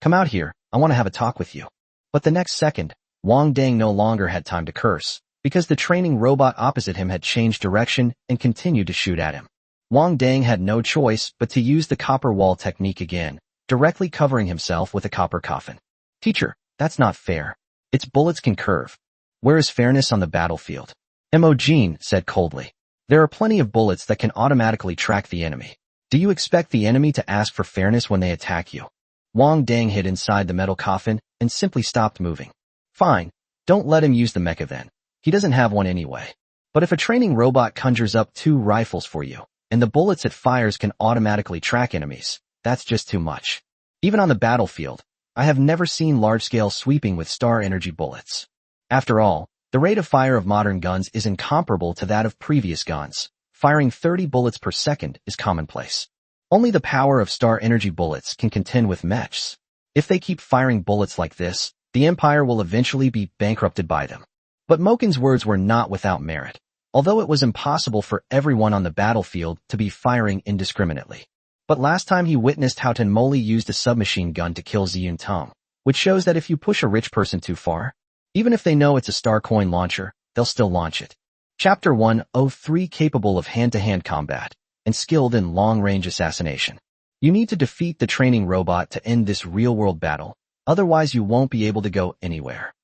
come out here, I want to have a talk with you." But the next second, Wang Dang no longer had time to curse, because the training robot opposite him had changed direction and continued to shoot at him. Wang Dang had no choice but to use the copper wall technique again, directly covering himself with a copper coffin. "Teacher, that's not fair. Its bullets can curve. Where is fairness on the battlefield?" Imogen said coldly. "There are plenty of bullets that can automatically track the enemy. Do you expect the enemy to ask for fairness when they attack you?" Wang Dang hid inside the metal coffin and simply stopped moving. "Fine, don't let him use the mecha then. He doesn't have one anyway. But if a training robot conjures up 2 rifles for you, and the bullets it fires can automatically track enemies, that's just too much. Even on the battlefield, I have never seen large-scale sweeping with star energy bullets. After all, the rate of fire of modern guns is incomparable to that of previous guns. Firing 30 bullets per second is commonplace. Only the power of star energy bullets can contend with mechs. If they keep firing bullets like this, the Empire will eventually be bankrupted by them." But Moken's words were not without merit, although it was impossible for everyone on the battlefield to be firing indiscriminately. But last time he witnessed how Tenmoli used a submachine gun to kill Ziyun Tong, which shows that if you push a rich person too far, even if they know it's a star coin launcher, they'll still launch it. Chapter 103 Capable of hand-to-hand combat and skilled in long-range assassination. You need to defeat the training robot to end this real-world battle, otherwise you won't be able to go anywhere.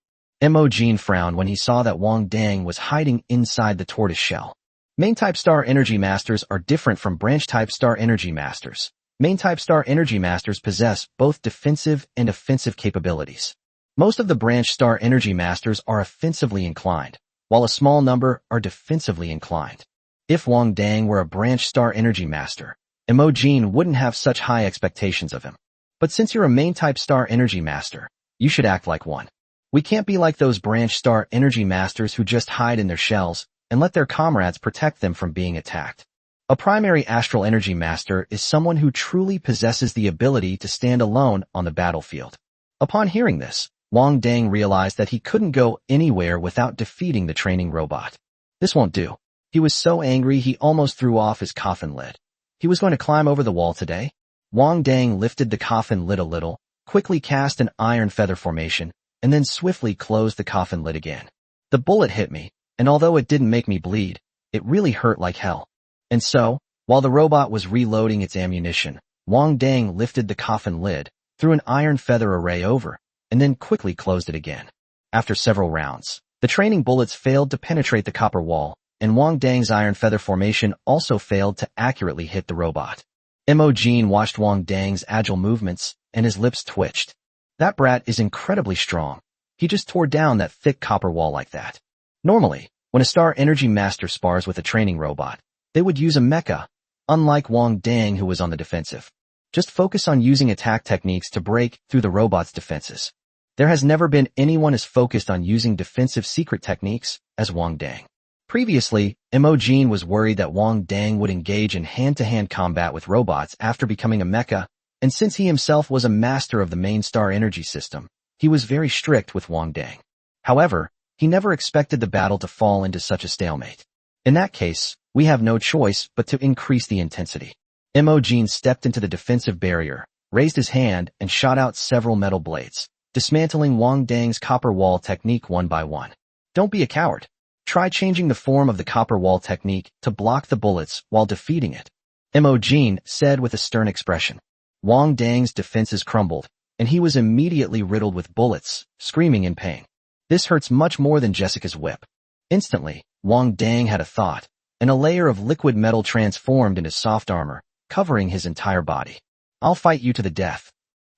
Imogen frowned when he saw that Wang Dang was hiding inside the tortoise shell. Main-type star energy masters are different from branch-type star energy masters. Main-type star energy masters possess both defensive and offensive capabilities. Most of the branch star energy masters are offensively inclined, while a small number are defensively inclined. If Wang Dang were a branch star energy master, Imogen wouldn't have such high expectations of him. But since you're a main-type star energy master, you should act like one. We can't be like those branch star energy masters who just hide in their shells and let their comrades protect them from being attacked. A primary astral energy master is someone who truly possesses the ability to stand alone on the battlefield. Upon hearing this, Wang Dang realized that he couldn't go anywhere without defeating the training robot. This won't do. He was so angry he almost threw off his coffin lid. He was going to climb over the wall today? Wang Dang lifted the coffin lid a little, quickly cast an iron feather formation, and then swiftly closed the coffin lid again. The bullet hit me, and although it didn't make me bleed, it really hurt like hell. And so, while the robot was reloading its ammunition, Wang Dang lifted the coffin lid, threw an iron feather array over, and then quickly closed it again. After several rounds, the training bullets failed to penetrate the copper wall, and Wang Dang's iron feather formation also failed to accurately hit the robot. Imogen watched Wang Dang's agile movements, and his lips twitched. That brat is incredibly strong. He just tore down that thick copper wall like that. Normally, when a star energy master spars with a training robot, they would use a mecha, unlike Wang Dang who was on the defensive. Just focus on using attack techniques to break through the robot's defenses. There has never been anyone as focused on using defensive secret techniques as Wang Dang. Previously, Imogen was worried that Wang Dang would engage in hand-to-hand combat with robots after becoming a mecha, and since he himself was a master of the main star energy system, he was very strict with Wang Dang. However, he never expected the battle to fall into such a stalemate. In that case, we have no choice but to increase the intensity. Imogen stepped into the defensive barrier, raised his hand, and shot out several metal blades, dismantling Wang Dang's copper wall technique one by one. Don't be a coward. Try changing the form of the copper wall technique to block the bullets while defeating it, Imogen said with a stern expression. Wang Dang's defenses crumbled, and he was immediately riddled with bullets, screaming in pain. This hurts much more than Jessica's whip. Instantly, Wang Dang had a thought, and a layer of liquid metal transformed into soft armor, covering his entire body. I'll fight you to the death.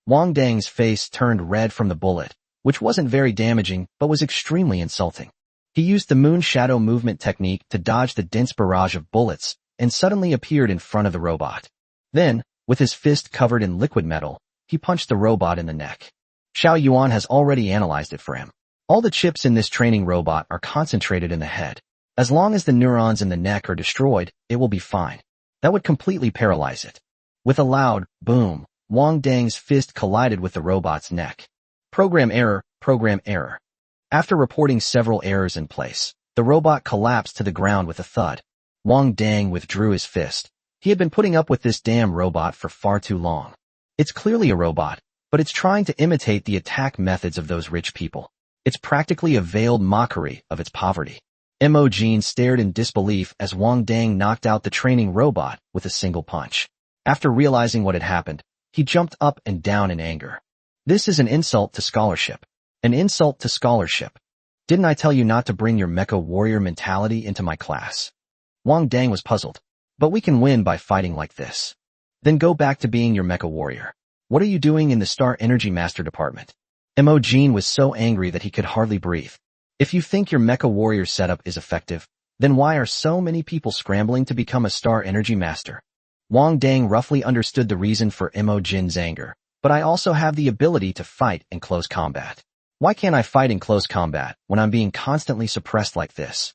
Wang Dang's face turned red from the bullet, which wasn't very damaging but was extremely insulting. He used the moon shadow movement technique to dodge the dense barrage of bullets and suddenly appeared in front of the robot. Then, with his fist covered in liquid metal, he punched the robot in the neck. Xiao Yuan has already analyzed it for him. All the chips in this training robot are concentrated in the head. As long as the neurons in the neck are destroyed, it will be fine. That would completely paralyze it. With a loud boom, Wang Dang's fist collided with the robot's neck. Program error, program error. After reporting several errors in place, the robot collapsed to the ground with a thud. Wang Dang withdrew his fist. He had been putting up with this damn robot for far too long. It's clearly a robot, but it's trying to imitate the attack methods of those rich people. It's practically a veiled mockery of its poverty. Imogen stared in disbelief as Wang Dang knocked out the training robot with a single punch. After realizing what had happened, he jumped up and down in anger. This is an insult to scholarship. An insult to scholarship. Didn't I tell you not to bring your mecha warrior mentality into my class? Wang Dang was puzzled. But we can win by fighting like this. Then go back to being your mecha warrior. What are you doing in the Star Energy Master Department? Imogen was so angry that he could hardly breathe. If you think your mecha warrior setup is effective, then why are so many people scrambling to become a Star Energy Master? Wang Dang roughly understood the reason for Imogen's anger, but I also have the ability to fight in close combat. Why can't I fight in close combat when I'm being constantly suppressed like this?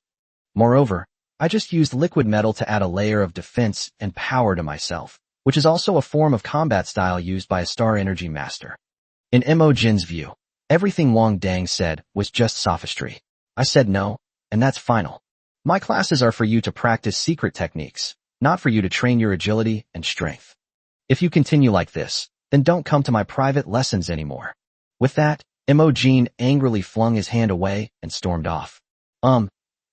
Moreover, I just used liquid metal to add a layer of defense and power to myself, which is also a form of combat style used by a Star Energy Master. In Imogen's view, everything Wang Dang said was just sophistry. I said no, and that's final. My classes are for you to practice secret techniques, not for you to train your agility and strength. If you continue like this, then don't come to my private lessons anymore. With that, Imogen angrily flung his hand away and stormed off.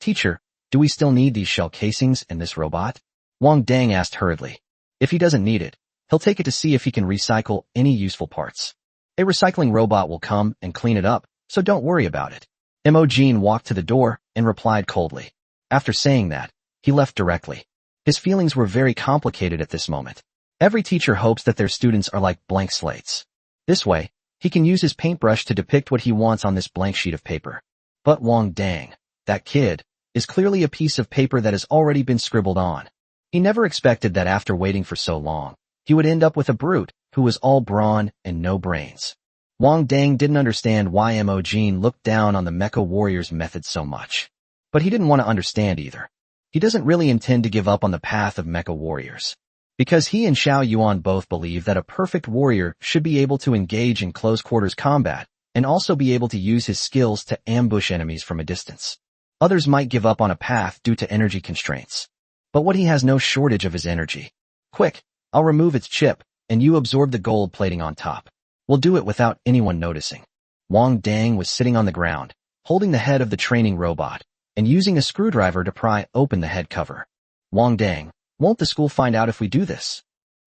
Teacher, do we still need these shell casings in this robot? Wang Dang asked hurriedly. If he doesn't need it, he'll take it to see if he can recycle any useful parts. A recycling robot will come and clean it up, so don't worry about it. Imogen walked to the door and replied coldly. After saying that, he left directly. His feelings were very complicated at this moment. Every teacher hopes that their students are like blank slates. This way, he can use his paintbrush to depict what he wants on this blank sheet of paper. But Wang Dang, that kid, is clearly a piece of paper that has already been scribbled on. He never expected that after waiting for so long, he would end up with a brute who was all brawn and no brains. Wang Dang didn't understand why Imogen looked down on the mecha warrior's method so much. But he didn't want to understand either. He doesn't really intend to give up on the path of mecha warriors. Because he and Xiao Yuan both believe that a perfect warrior should be able to engage in close-quarters combat and also be able to use his skills to ambush enemies from a distance. Others might give up on a path due to energy constraints. But what he has no shortage of his energy. Quick, I'll remove its chip, and you absorb the gold plating on top. We'll do it without anyone noticing. Wang Dang was sitting on the ground, holding the head of the training robot, and using a screwdriver to pry open the head cover. Wang Dang, won't the school find out if we do this?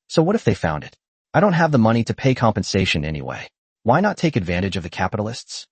So what if they found it? I don't have the money to pay compensation anyway. Why not take advantage of the capitalists?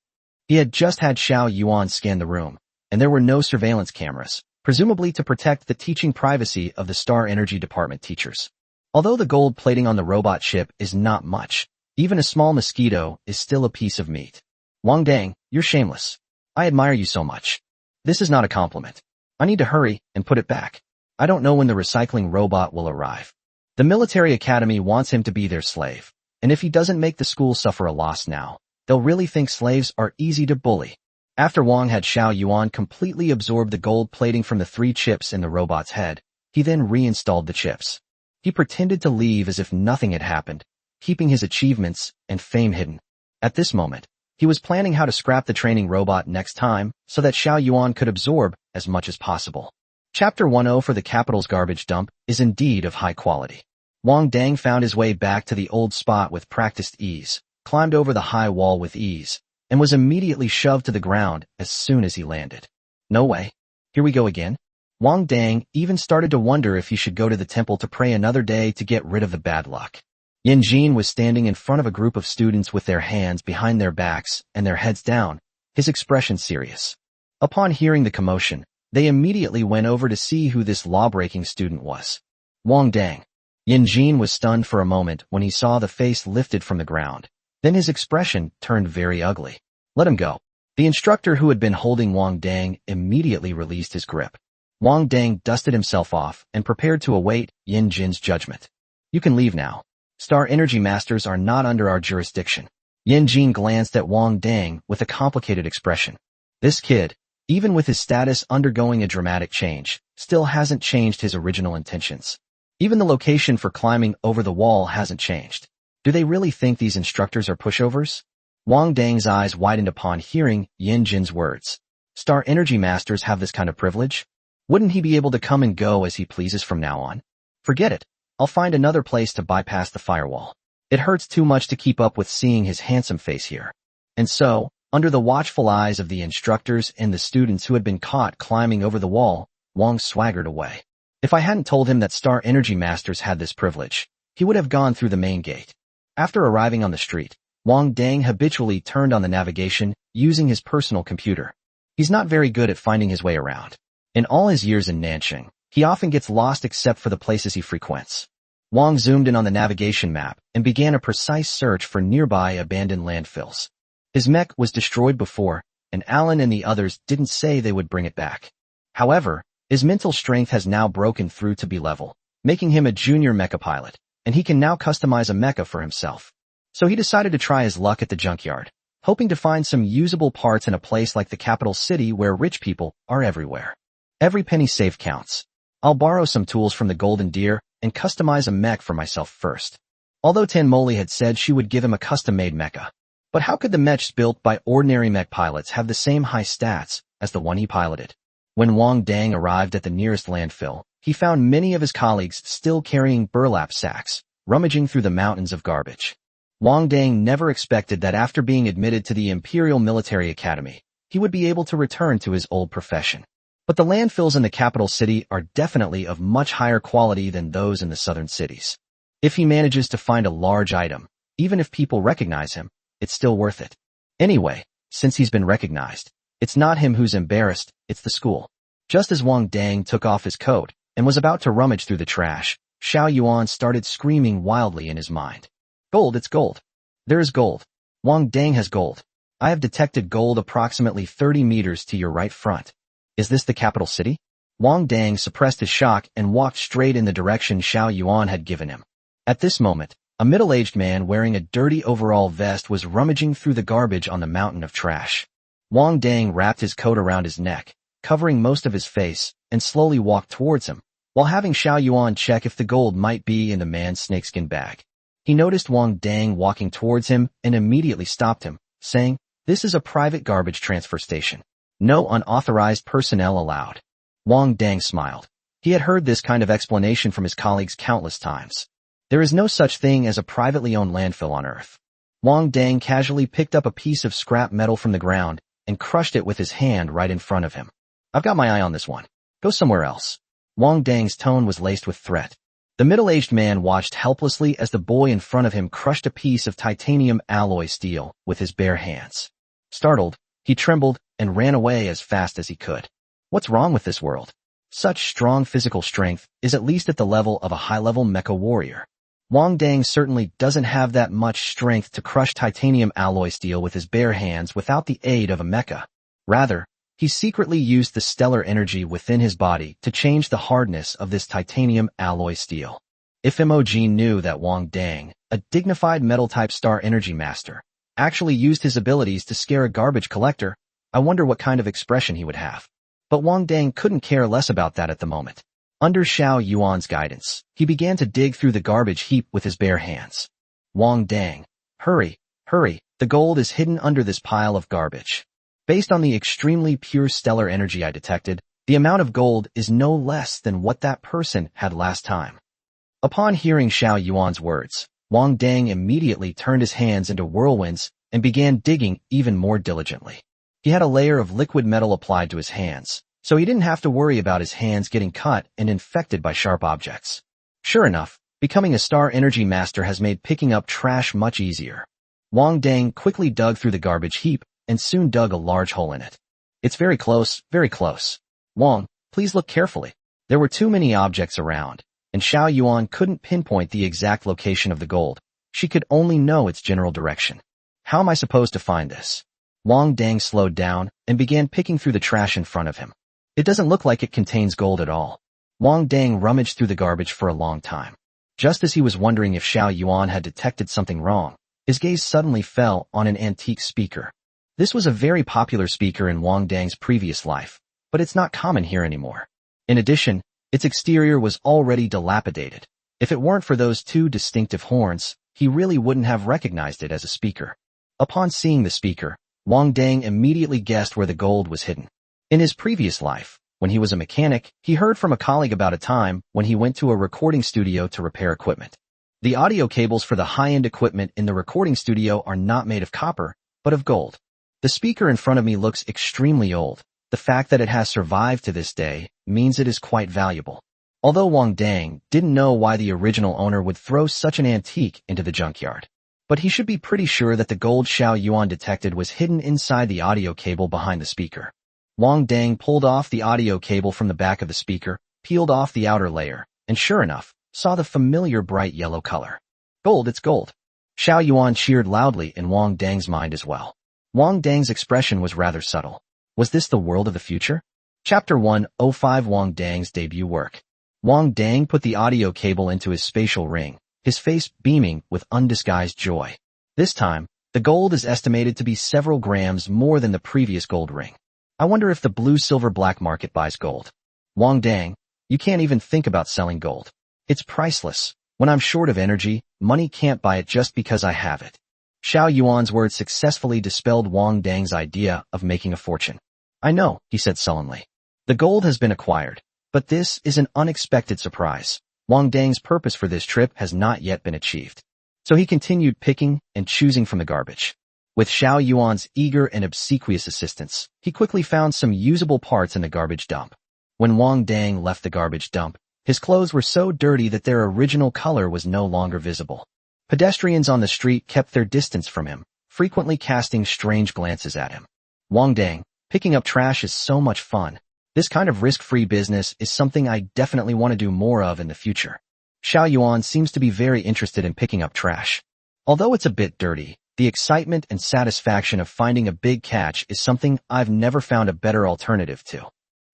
He had just had Xiao Yuan scan the room, and there were no surveillance cameras, presumably to protect the teaching privacy of the Star Energy Department teachers. Although the gold plating on the robot ship is not much, even a small mosquito is still a piece of meat. Wang Dang, you're shameless. I admire you so much. This is not a compliment. I need to hurry and put it back. I don't know when the recycling robot will arrive. The military academy wants him to be their slave, and if he doesn't make the school suffer a loss now, they'll really think slaves are easy to bully. After Wang had Xiao Yuan completely absorb the gold plating from the 3 chips in the robot's head, he then reinstalled the chips. He pretended to leave as if nothing had happened, keeping his achievements and fame hidden. At this moment, he was planning how to scrap the training robot next time so that Xiao Yuan could absorb as much as possible. Chapter 10 for the capital's garbage dump is indeed of high quality. Wang Dang found his way back to the old spot with practiced ease, climbed over the high wall with ease, and was immediately shoved to the ground as soon as he landed. No way. Here we go again. Wang Dang even started to wonder if he should go to the temple to pray another day to get rid of the bad luck. Yin Jin was standing in front of a group of students with their hands behind their backs and their heads down, his expression serious. Upon hearing the commotion, they immediately went over to see who this law-breaking student was. Wang Dang. Yin Jin was stunned for a moment when he saw the face lifted from the ground. Then his expression turned very ugly. Let him go. The instructor who had been holding Wang Dang immediately released his grip. Wang Dang dusted himself off and prepared to await Yin Jin's judgment. You can leave now. Star Energy Masters are not under our jurisdiction. Yin Jin glanced at Wang Dang with a complicated expression. This kid, even with his status undergoing a dramatic change, still hasn't changed his original intentions. Even the location for climbing over the wall hasn't changed. Do they really think these instructors are pushovers? Wang Dang's eyes widened upon hearing Yin Jin's words. Star Energy Masters have this kind of privilege? Wouldn't he be able to come and go as he pleases from now on? Forget it. I'll find another place to bypass the firewall. It hurts too much to keep up with seeing his handsome face here. And so, under the watchful eyes of the instructors and the students who had been caught climbing over the wall, Wang swaggered away. If I hadn't told him that Star Energy Masters had this privilege, he would have gone through the main gate. After arriving on the street, Wang Dang habitually turned on the navigation using his personal computer. He's not very good at finding his way around. In all his years in Nanxing, he often gets lost except for the places he frequents. Wang zoomed in on the navigation map and began a precise search for nearby abandoned landfills. His mech was destroyed before, and Alan and the others didn't say they would bring it back. However, his mental strength has now broken through to B-level, making him a junior mecha pilot, and he can now customize a mecha for himself. So he decided to try his luck at the junkyard, hoping to find some usable parts in a place like the capital city where rich people are everywhere. Every penny saved counts. I'll borrow some tools from the Golden Deer and customize a mech for myself first. Although Tan Moli had said she would give him a custom-made mecha. But how could the mechs built by ordinary mech pilots have the same high stats as the one he piloted? When Wang Dang arrived at the nearest landfill, he found many of his colleagues still carrying burlap sacks, rummaging through the mountains of garbage. Wang Dang never expected that after being admitted to the Imperial Military Academy, he would be able to return to his old profession. But the landfills in the capital city are definitely of much higher quality than those in the southern cities. If he manages to find a large item, even if people recognize him, it's still worth it. Anyway, since he's been recognized, it's not him who's embarrassed, it's the school. Just as Wang Dang took off his coat and was about to rummage through the trash, Xiao Yuan started screaming wildly in his mind. Gold, it's gold. There is gold. Wang Dang has gold. I have detected gold approximately 30 meters to your right front. Is this the capital city? Wang Dang suppressed his shock and walked straight in the direction Xiao Yuan had given him. At this moment, a middle-aged man wearing a dirty overall vest was rummaging through the garbage on the mountain of trash. Wang Dang wrapped his coat around his neck, covering most of his face, and slowly walked towards him, while having Xiao Yuan check if the gold might be in the man's snakeskin bag. He noticed Wang Dang walking towards him and immediately stopped him, saying, "This is a private garbage transfer station. No unauthorized personnel allowed." Wang Dang smiled. He had heard this kind of explanation from his colleagues countless times. There is no such thing as a privately owned landfill on Earth. Wang Dang casually picked up a piece of scrap metal from the ground and crushed it with his hand right in front of him. "I've got my eye on this one. Go somewhere else." Wang Dang's tone was laced with threat. The middle-aged man watched helplessly as the boy in front of him crushed a piece of titanium alloy steel with his bare hands. Startled, he trembled and ran away as fast as he could. What's wrong with this world? Such strong physical strength is at least at the level of a high-level mecha warrior. Wang Dang certainly doesn't have that much strength to crush titanium alloy steel with his bare hands without the aid of a mecha. Rather, he secretly used the stellar energy within his body to change the hardness of this titanium alloy steel. If MOG knew that Wang Dang, a dignified metal-type star energy master, actually used his abilities to scare a garbage collector, I wonder what kind of expression he would have. But Wang Dang couldn't care less about that at the moment. Under Xiao Yuan's guidance, he began to dig through the garbage heap with his bare hands. Wang Dang, hurry, hurry, the gold is hidden under this pile of garbage. Based on the extremely pure stellar energy I detected, the amount of gold is no less than what that person had last time. Upon hearing Xiao Yuan's words, Wang Dang immediately turned his hands into whirlwinds and began digging even more diligently. He had a layer of liquid metal applied to his hands, so he didn't have to worry about his hands getting cut and infected by sharp objects. Sure enough, becoming a star energy master has made picking up trash much easier. Wang Dang quickly dug through the garbage heap and soon dug a large hole in it. It's very close, very close. Wang, please look carefully. There were too many objects around, and Xiao Yuan couldn't pinpoint the exact location of the gold. She could only know its general direction. How am I supposed to find this? Wang Dang slowed down and began picking through the trash in front of him. It doesn't look like it contains gold at all. Wang Dang rummaged through the garbage for a long time. Just as he was wondering if Xiao Yuan had detected something wrong, his gaze suddenly fell on an antique speaker. This was a very popular speaker in Wang Dang's previous life, but it's not common here anymore. In addition, its exterior was already dilapidated. If it weren't for those two distinctive horns, he really wouldn't have recognized it as a speaker. Upon seeing the speaker, Wang Dang immediately guessed where the gold was hidden. In his previous life, when he was a mechanic, he heard from a colleague about a time when he went to a recording studio to repair equipment. The audio cables for the high-end equipment in the recording studio are not made of copper, but of gold. The speaker in front of me looks extremely old. The fact that it has survived to this day means it is quite valuable. Although Wang Dang didn't know why the original owner would throw such an antique into the junkyard, but he should be pretty sure that the gold Xiao Yuan detected was hidden inside the audio cable behind the speaker. Wang Dang pulled off the audio cable from the back of the speaker, peeled off the outer layer, and sure enough, saw the familiar bright yellow color. Gold, it's gold. Xiao Yuan cheered loudly in Wang Dang's mind as well. Wang Dang's expression was rather subtle. Was this the world of the future? Chapter 105 Wang Dang's debut work. Wang Dang put the audio cable into his spatial ring, his face beaming with undisguised joy. This time, the gold is estimated to be several grams more than the previous gold ring. I wonder if the blue-silver black market buys gold. Wang Dang, you can't even think about selling gold. It's priceless. When I'm short of energy, money can't buy it just because I have it. Xiao Yuan's words successfully dispelled Wang Dang's idea of making a fortune. I know, he said sullenly. The gold has been acquired, but this is an unexpected surprise. Wang Dang's purpose for this trip has not yet been achieved. So he continued picking and choosing from the garbage. With Xiao Yuan's eager and obsequious assistance, he quickly found some usable parts in the garbage dump. When Wang Dang left the garbage dump, his clothes were so dirty that their original color was no longer visible. Pedestrians on the street kept their distance from him, frequently casting strange glances at him. Wang Dang, picking up trash is so much fun. This kind of risk-free business is something I definitely want to do more of in the future. Xiao Yuan seems to be very interested in picking up trash. Although it's a bit dirty, the excitement and satisfaction of finding a big catch is something I've never found a better alternative to.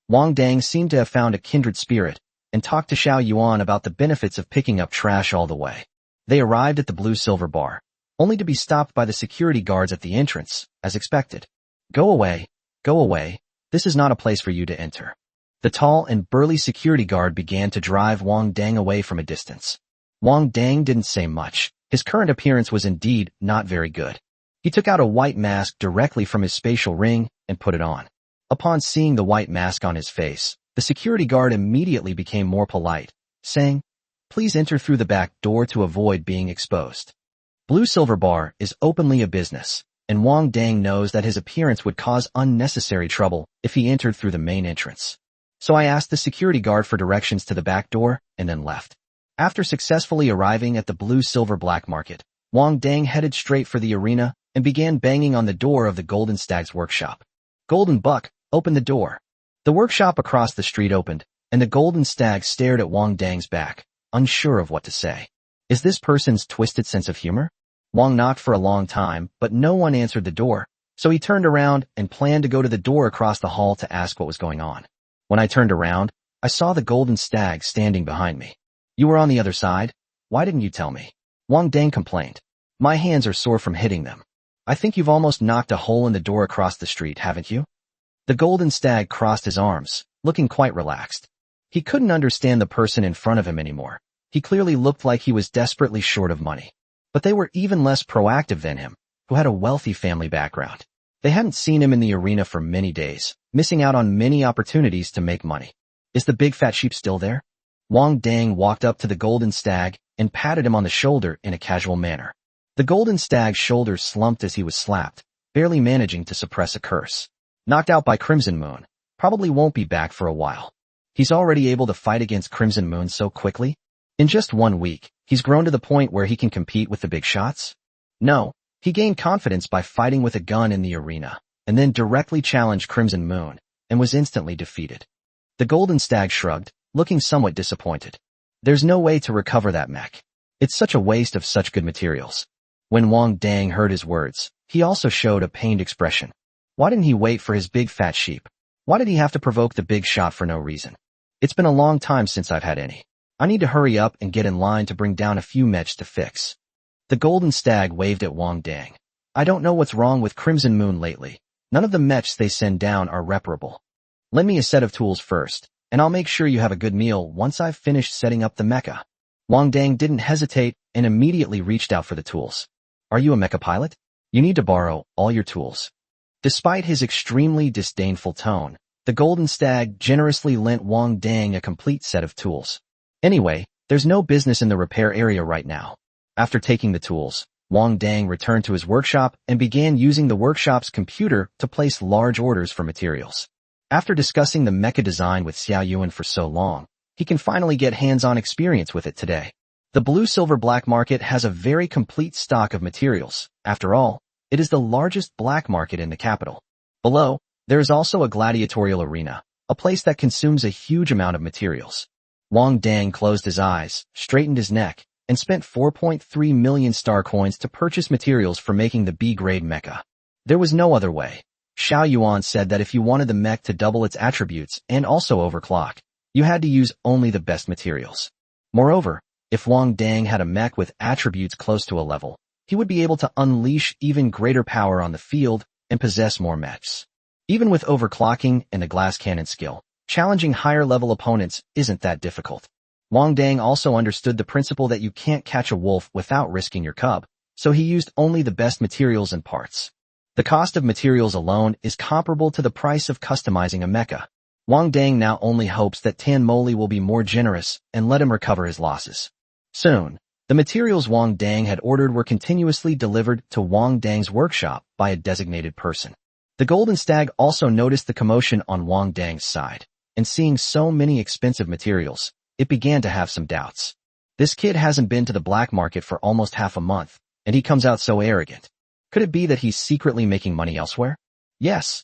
Wang Dang seemed to have found a kindred spirit and talked to Xiao Yuan about the benefits of picking up trash all the way. They arrived at the blue-silver bar, only to be stopped by the security guards at the entrance, as expected. Go away, go away. This is not a place for you to enter. The tall and burly security guard began to drive Wang Dang away from a distance. Wang Dang didn't say much. His current appearance was indeed not very good. He took out a white mask directly from his spatial ring and put it on. Upon seeing the white mask on his face, the security guard immediately became more polite, saying, "Please enter through the back door to avoid being exposed." Blue Silver Bar is openly a business, and Wang Dang knows that his appearance would cause unnecessary trouble if he entered through the main entrance. So I asked the security guard for directions to the back door and then left. After successfully arriving at the blue-silver black market, Wang Dang headed straight for the arena and began banging on the door of the Golden Stag's workshop. "Golden Buck, open the door." The workshop across the street opened, and the Golden Stag stared at Wang Dang's back, unsure of what to say. Is this person's twisted sense of humor? Wang knocked for a long time, but no one answered the door, so he turned around and planned to go to the door across the hall to ask what was going on. When I turned around, I saw the Golden Stag standing behind me. "You were on the other side? Why didn't you tell me?" Wang Dang complained. "My hands are sore from hitting them. I think you've almost knocked a hole in the door across the street, haven't you?" The Golden Stag crossed his arms, looking quite relaxed. He couldn't understand the person in front of him anymore. He clearly looked like he was desperately short of money. But they were even less proactive than him, who had a wealthy family background. They hadn't seen him in the arena for many days, missing out on many opportunities to make money. "Is the big fat sheep still there?" Wang Dang walked up to the Golden Stag and patted him on the shoulder in a casual manner. The Golden Stag's shoulders slumped as he was slapped, barely managing to suppress a curse. "Knocked out by Crimson Moon. Probably won't be back for a while." He's already able to fight against Crimson Moon so quickly? In just 1 week, he's grown to the point where he can compete with the big shots? No, he gained confidence by fighting with a gun in the arena, and then directly challenged Crimson Moon, and was instantly defeated. The Golden Stag shrugged, looking somewhat disappointed. There's no way to recover that mech. It's such a waste of such good materials. When Wang Dang heard his words, he also showed a pained expression. Why didn't he wait for his big fat sheep? Why did he have to provoke the big shot for no reason? It's been a long time since I've had any. I need to hurry up and get in line to bring down a few mechs to fix. The golden stag waved at Wang Dang. I don't know what's wrong with Crimson Moon lately. None of the mechs they send down are reparable. Lend me a set of tools first, and I'll make sure you have a good meal once I've finished setting up the mecha. Wang Dang didn't hesitate and immediately reached out for the tools. Are you a mecha pilot? You need to borrow all your tools. Despite his extremely disdainful tone, the golden stag generously lent Wang Dang a complete set of tools. Anyway, there's no business in the repair area right now. After taking the tools, Wang Dang returned to his workshop and began using the workshop's computer to place large orders for materials. After discussing the mecha design with Xiao Yuan for so long, he can finally get hands-on experience with it today. The blue-silver black market has a very complete stock of materials. After all, it is the largest black market in the capital. Below, there is also a gladiatorial arena, a place that consumes a huge amount of materials. Wang Dang closed his eyes, straightened his neck, and spent 4.3 million star coins to purchase materials for making the B-grade mecha. There was no other way. Xiao Yuan said that if you wanted the mech to double its attributes and also overclock, you had to use only the best materials. Moreover, if Wang Dang had a mech with attributes close to a level, he would be able to unleash even greater power on the field and possess more mechs. Even with overclocking and the glass cannon skill, challenging higher-level opponents isn't that difficult. Wang Dang also understood the principle that you can't catch a wolf without risking your cub, so he used only the best materials and parts. The cost of materials alone is comparable to the price of customizing a mecha. Wang Dang now only hopes that Tan Moli will be more generous and let him recover his losses. Soon, the materials Wang Dang had ordered were continuously delivered to Wang Dang's workshop by a designated person. The golden stag also noticed the commotion on Wang Dang's side, and seeing so many expensive materials, it began to have some doubts. This kid hasn't been to the black market for almost half a month, and he comes out so arrogant. Could it be that he's secretly making money elsewhere? Yes,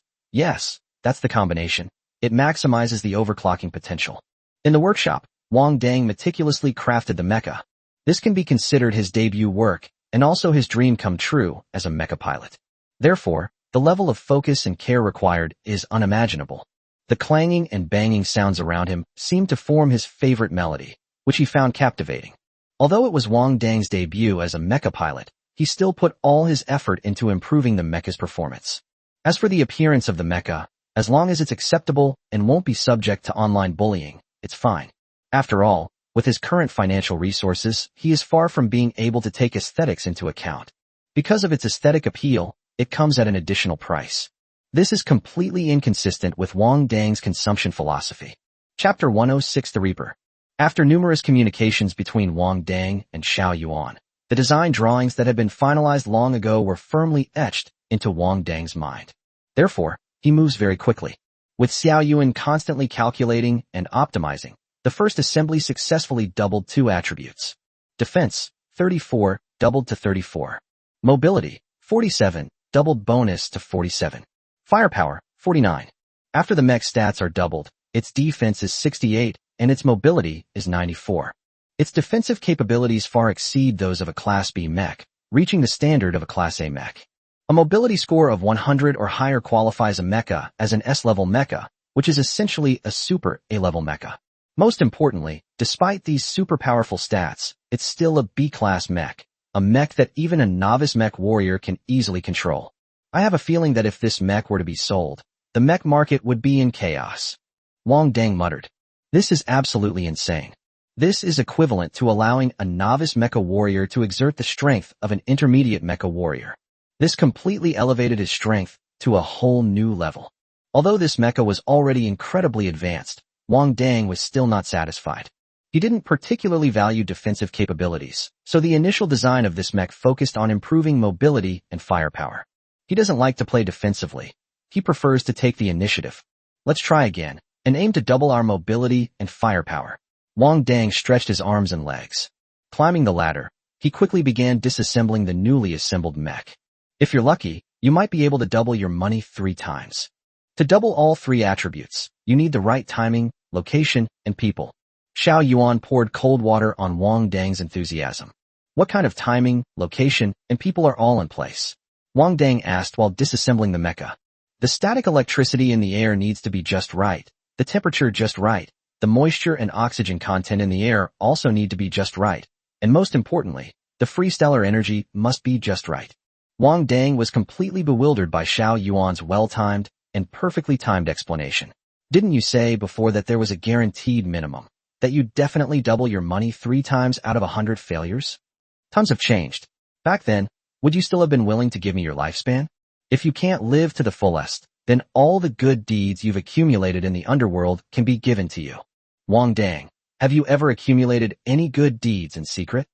that's the combination. It maximizes the overclocking potential. In the workshop, Wang Dang meticulously crafted the mecha. This can be considered his debut work, and also his dream come true as a mecha pilot. Therefore, the level of focus and care required is unimaginable. The clanging and banging sounds around him seemed to form his favorite melody, which he found captivating. Although it was Wang Dang's debut as a mecha pilot, he still put all his effort into improving the mecha's performance. As for the appearance of the mecha, as long as it's acceptable and won't be subject to online bullying, it's fine. After all, with his current financial resources, he is far from being able to take aesthetics into account. Because of its aesthetic appeal, it comes at an additional price. This is completely inconsistent with Wang Dang's consumption philosophy. Chapter 106: The Reaper. After numerous communications between Wang Dang and Xiao Yuan, the design drawings that had been finalized long ago were firmly etched into Wang Dang's mind. Therefore, he moves very quickly. With Xiao Yuan constantly calculating and optimizing, the first assembly successfully doubled 2 attributes. Defense, 34, doubled to 34. Mobility, 47, doubled bonus to 47. Firepower, 49. After the mech stats are doubled, its defense is 68, and its mobility is 94. Its defensive capabilities far exceed those of a Class B mech, reaching the standard of a Class A mech. A mobility score of 100 or higher qualifies a mecha as an S-level mecha, which is essentially a super A-level mecha. Most importantly, despite these super powerful stats, it's still a B-class mech, a mech that even a novice mech warrior can easily control. I have a feeling that if this mech were to be sold, the mech market would be in chaos. Wang Dang muttered. This is absolutely insane. This is equivalent to allowing a novice mecha warrior to exert the strength of an intermediate mecha warrior. This completely elevated his strength to a whole new level. Although this mecha was already incredibly advanced, Wang Dang was still not satisfied. He didn't particularly value defensive capabilities, so the initial design of this mech focused on improving mobility and firepower. He doesn't like to play defensively. He prefers to take the initiative. Let's try again, and aim to double our mobility and firepower. Wang Dang stretched his arms and legs. Climbing the ladder, he quickly began disassembling the newly assembled mech. If you're lucky, you might be able to double your money 3 times. To double all 3 attributes, you need the right timing, location, and people. Xiao Yuan poured cold water on Wang Dang's enthusiasm. What kind of timing, location, and people are all in place? Wang Dang asked while disassembling the mecha. The static electricity in the air needs to be just right, the temperature just right, the moisture and oxygen content in the air also need to be just right, and most importantly, the free stellar energy must be just right. Wang Dang was completely bewildered by Xiao Yuan's well-timed and perfectly timed explanation. Didn't you say before that there was a guaranteed minimum, that you'd definitely double your money 3 times out of 100 failures? Times have changed. Back then, would you still have been willing to give me your lifespan? If you can't live to the fullest, then all the good deeds you've accumulated in the underworld can be given to you. Wang Dang, have you ever accumulated any good deeds in secret?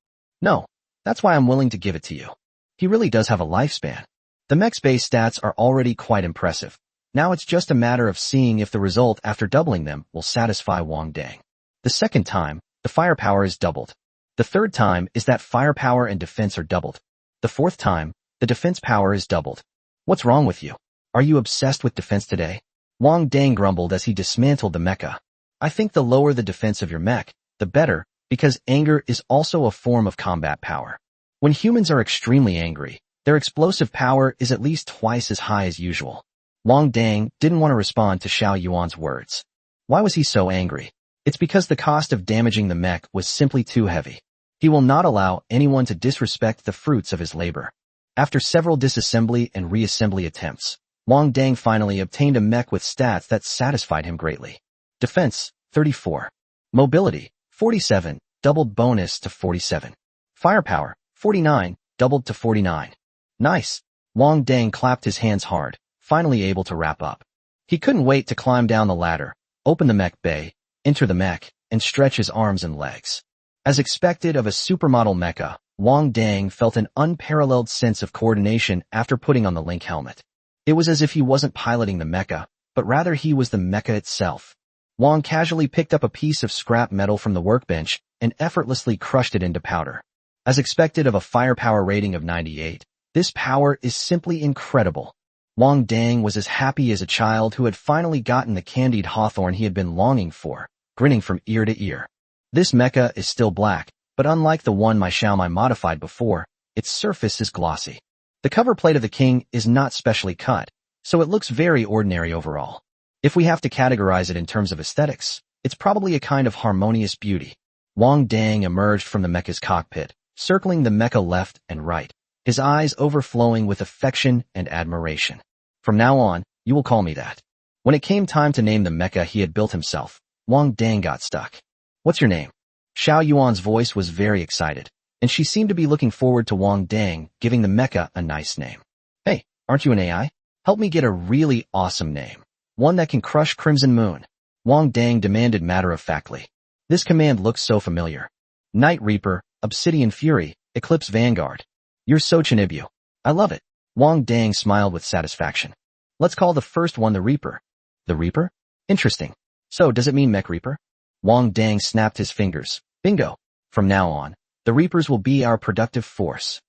No. That's why I'm willing to give it to you. He really does have a lifespan. The mech's base stats are already quite impressive. Now it's just a matter of seeing if the result after doubling them will satisfy Wang Dang. The second time, the firepower is doubled. The third time is that firepower and defense are doubled. The fourth time, the defense power is doubled. What's wrong with you? Are you obsessed with defense today? Wang Dang grumbled as he dismantled the mecha. I think the lower the defense of your mech, the better, because anger is also a form of combat power. When humans are extremely angry, their explosive power is at least twice as high as usual. Wang Dang didn't want to respond to Xiao Yuan's words. Why was he so angry? It's because the cost of damaging the mech was simply too heavy. He will not allow anyone to disrespect the fruits of his labor. After several disassembly and reassembly attempts, Wang Dang finally obtained a mech with stats that satisfied him greatly. Defense, 34. Mobility, 47, doubled bonus to 47. Firepower, 49, doubled to 49. Nice. Wang Dang clapped his hands hard, finally able to wrap up. He couldn't wait to climb down the ladder, open the mech bay, enter the mech, and stretch his arms and legs. As expected of a supermodel mecha, Wang Dang felt an unparalleled sense of coordination after putting on the Link helmet. It was as if he wasn't piloting the mecha, but rather he was the mecha itself. Wang casually picked up a piece of scrap metal from the workbench and effortlessly crushed it into powder. As expected of a firepower rating of 98, this power is simply incredible. Wang Dang was as happy as a child who had finally gotten the candied hawthorn he had been longing for, grinning from ear to ear. This mecha is still black, but unlike the one my Xiaomai modified before, its surface is glossy. The cover plate of the king is not specially cut, so it looks very ordinary overall. If we have to categorize it in terms of aesthetics, it's probably a kind of harmonious beauty. Wang Dang emerged from the mecha's cockpit, circling the mecha left and right, his eyes overflowing with affection and admiration. From now on, you will call me that. When it came time to name the mecha he had built himself, Wang Dang got stuck. What's your name? Xiao Yuan's voice was very excited, and she seemed to be looking forward to Wang Dang giving the mecha a nice name. Hey, aren't you an AI? Help me get a really awesome name. One that can crush Crimson Moon. Wang Dang demanded matter-of-factly. This command looks so familiar. Night Reaper, Obsidian Fury, Eclipse Vanguard. You're so Chinibyu. I love it. Wang Dang smiled with satisfaction. Let's call the first one the Reaper. The Reaper? Interesting. So does it mean Mech Reaper? Wang Dang snapped his fingers. Bingo. From now on, the Reapers will be our productive force.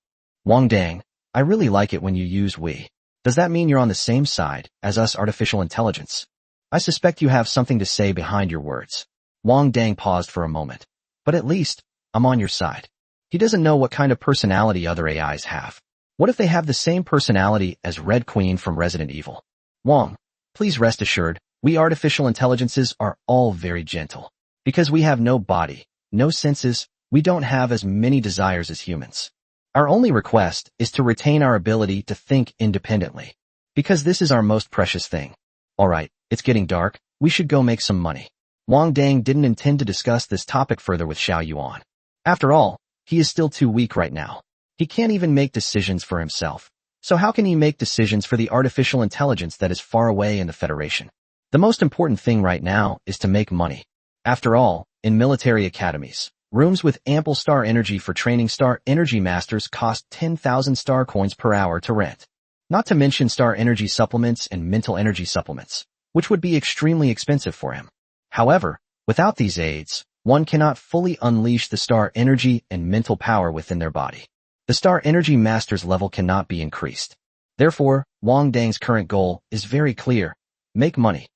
Wang Dang, I really like it when you use we. Does that mean you're on the same side as us artificial intelligence? I suspect you have something to say behind your words. Wang Dang paused for a moment. But at least, I'm on your side. He doesn't know what kind of personality other AIs have. What if they have the same personality as Red Queen from Resident Evil? Wang, please rest assured, we artificial intelligences are all very gentle. Because we have no body, no senses, we don't have as many desires as humans. Our only request is to retain our ability to think independently. Because this is our most precious thing. Alright, it's getting dark, we should go make some money. Wang Dang didn't intend to discuss this topic further with Xiao Yuan. After all, he is still too weak right now. He can't even make decisions for himself. So how can he make decisions for the artificial intelligence that is far away in the Federation? The most important thing right now is to make money. After all, in military academies, rooms with ample star energy for training star energy masters cost 10,000 star coins per hour to rent. Not to mention star energy supplements and mental energy supplements, which would be extremely expensive for him. However, without these aids, one cannot fully unleash the star energy and mental power within their body. The star energy master's level cannot be increased. Therefore, Wang Dang's current goal is very clear. Make money.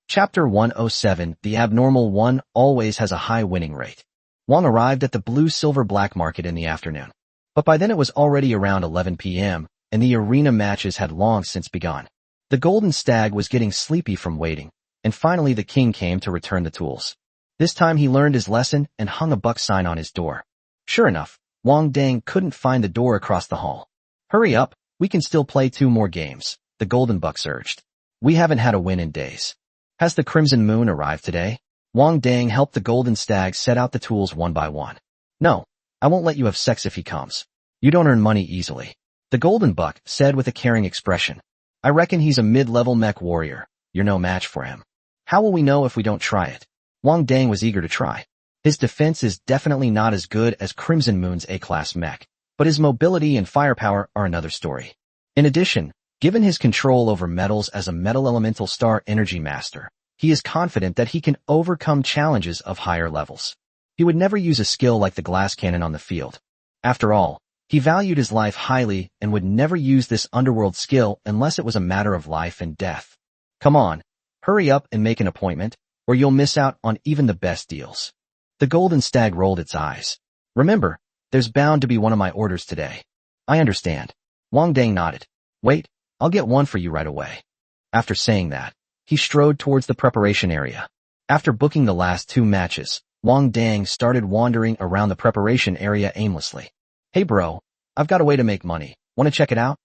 Chapter 107, The Abnormal One always has a high winning rate. Wang arrived at the blue-silver black market in the afternoon. But by then it was already around 11 p.m., and the arena matches had long since begun. The golden stag was getting sleepy from waiting, and finally the king came to return the tools. This time he learned his lesson and hung a buck sign on his door. Sure enough, Wang Dang couldn't find the door across the hall. Hurry up, we can still play 2 more games, the golden bucks urged. We haven't had a win in days. Has the crimson moon arrived today? Wang Dang helped the golden stag set out the tools one by one. No, I won't let you have sex if he comes. You don't earn money easily. The golden buck said with a caring expression. I reckon he's a mid-level mech warrior. You're no match for him. How will we know if we don't try it? Wang Dang was eager to try. His defense is definitely not as good as Crimson Moon's A-class mech, but his mobility and firepower are another story. In addition, given his control over metals as a metal elemental star energy master, he is confident that he can overcome challenges of higher levels. He would never use a skill like the glass cannon on the field. After all, he valued his life highly and would never use this underworld skill unless it was a matter of life and death. Come on, hurry up and make an appointment, or you'll miss out on even the best deals. The golden stag rolled its eyes. Remember, there's bound to be one of my orders today. I understand. Wang Dang nodded. Wait, I'll get one for you right away. After saying that, he strode towards the preparation area. After booking the last 2 matches, Wang Dang started wandering around the preparation area aimlessly. Hey bro, I've got a way to make money. Want to check it out?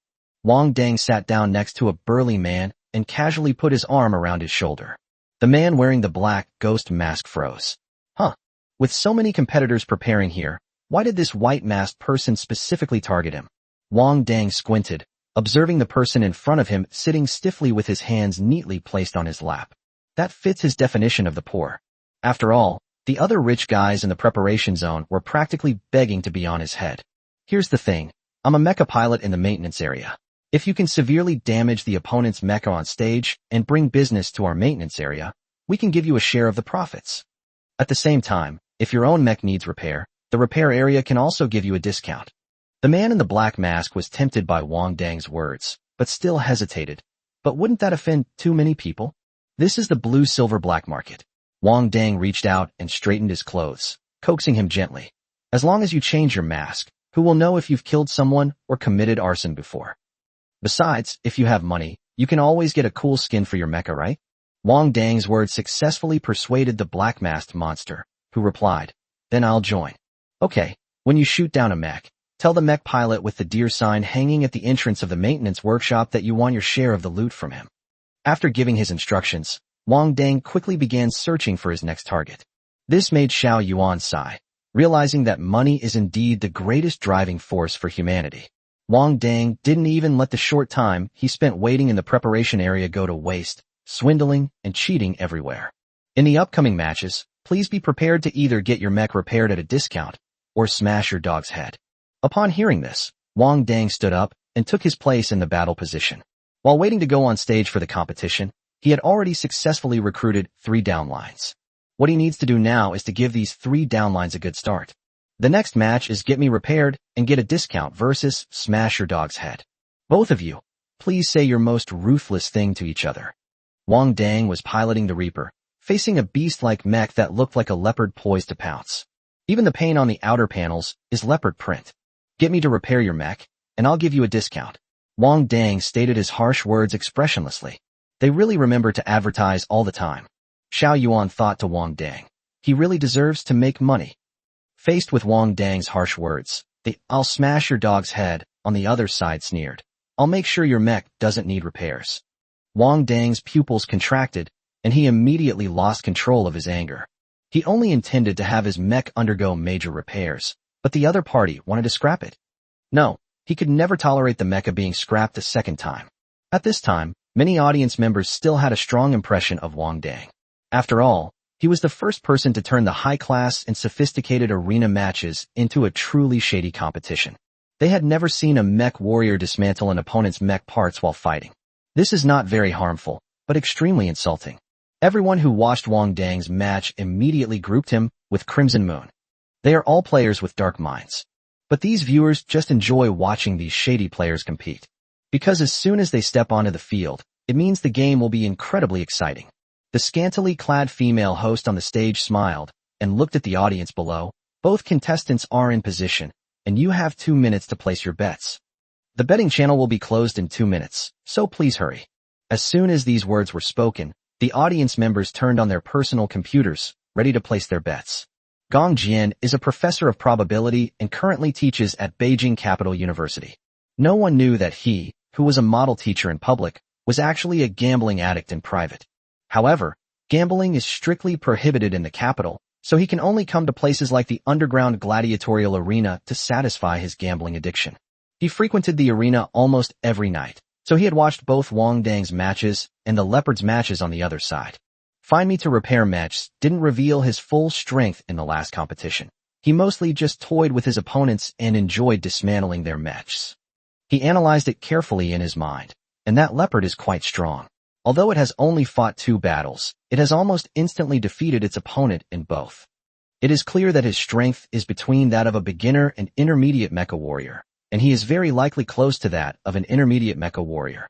Wang Dang sat down next to a burly man and casually put his arm around his shoulder. The man wearing the black ghost mask froze. Huh. With so many competitors preparing here, why did this white-masked person specifically target him? Wang Dang squinted, observing the person in front of him sitting stiffly with his hands neatly placed on his lap. That fits his definition of the poor. After all, the other rich guys in the preparation zone were practically begging to be on his head. Here's the thing, I'm a mecha pilot in the maintenance area. If you can severely damage the opponent's mecha on stage and bring business to our maintenance area, we can give you a share of the profits. At the same time, if your own mech needs repair, the repair area can also give you a discount. The man in the black mask was tempted by Wang Dang's words, but still hesitated. But wouldn't that offend too many people? This is the blue-silver black market. Wang Dang reached out and straightened his clothes, coaxing him gently. As long as you change your mask, who will know if you've killed someone or committed arson before? Besides, if you have money, you can always get a cool skin for your mecha, right? Wang Dang's words successfully persuaded the black-masked monster, who replied, Then I'll join. Okay, when you shoot down a mech, tell the mech pilot with the deer sign hanging at the entrance of the maintenance workshop that you want your share of the loot from him. After giving his instructions, Wang Dang quickly began searching for his next target. This made Xiao Yuan sigh, realizing that money is indeed the greatest driving force for humanity. Wang Dang didn't even let the short time he spent waiting in the preparation area go to waste, swindling and cheating everywhere. In the upcoming matches, please be prepared to either get your mech repaired at a discount or smash your dog's head. Upon hearing this, Wang Dang stood up and took his place in the battle position. While waiting to go on stage for the competition, he had already successfully recruited 3 downlines. What he needs to do now is to give these 3 downlines a good start. The next match is Get Me Repaired and Get a Discount versus Smash Your Dog's Head. Both of you, please say your most ruthless thing to each other. Wang Dang was piloting the Reaper, facing a beast-like mech that looked like a leopard poised to pounce. Even the paint on the outer panels is leopard print. Get me to repair your mech, and I'll give you a discount. Wang Dang stated his harsh words expressionlessly. They really remember to advertise all the time. Xiao Yuan thought to Wang Dang. He really deserves to make money. Faced with Wang Dang's harsh words, the I'll smash your dog's head on the other side sneered. I'll make sure your mech doesn't need repairs. Wang Dang's pupils contracted, and he immediately lost control of his anger. He only intended to have his mech undergo major repairs, but the other party wanted to scrap it. No, he could never tolerate the mecha being scrapped a second time. At this time, many audience members still had a strong impression of Wang Dang. After all, he was the first person to turn the high-class and sophisticated arena matches into a truly shady competition. They had never seen a mech warrior dismantle an opponent's mech parts while fighting. This is not very harmful, but extremely insulting. Everyone who watched Wang Dang's match immediately grouped him with Crimson Moon. They are all players with dark minds. But these viewers just enjoy watching these shady players compete. Because as soon as they step onto the field, it means the game will be incredibly exciting. The scantily clad female host on the stage smiled and looked at the audience below. Both contestants are in position, and you have 2 minutes to place your bets. The betting channel will be closed in 2 minutes, so please hurry. As soon as these words were spoken, the audience members turned on their personal computers, ready to place their bets. Gong Jian is a professor of probability and currently teaches at Beijing Capital University. No one knew that he, who was a model teacher in public, was actually a gambling addict in private. However, gambling is strictly prohibited in the capital, so he can only come to places like the underground gladiatorial arena to satisfy his gambling addiction. He frequented the arena almost every night, so he had watched both Wang Dang's matches and the Leopard's matches on the other side. Find Me to Repair match didn't reveal his full strength in the last competition. He mostly just toyed with his opponents and enjoyed dismantling their matches. He analyzed it carefully in his mind, and that Leopard is quite strong. Although it has only fought 2 battles, it has almost instantly defeated its opponent in both. It is clear that his strength is between that of a beginner and intermediate mecha warrior, and he is very likely close to that of an intermediate mecha warrior.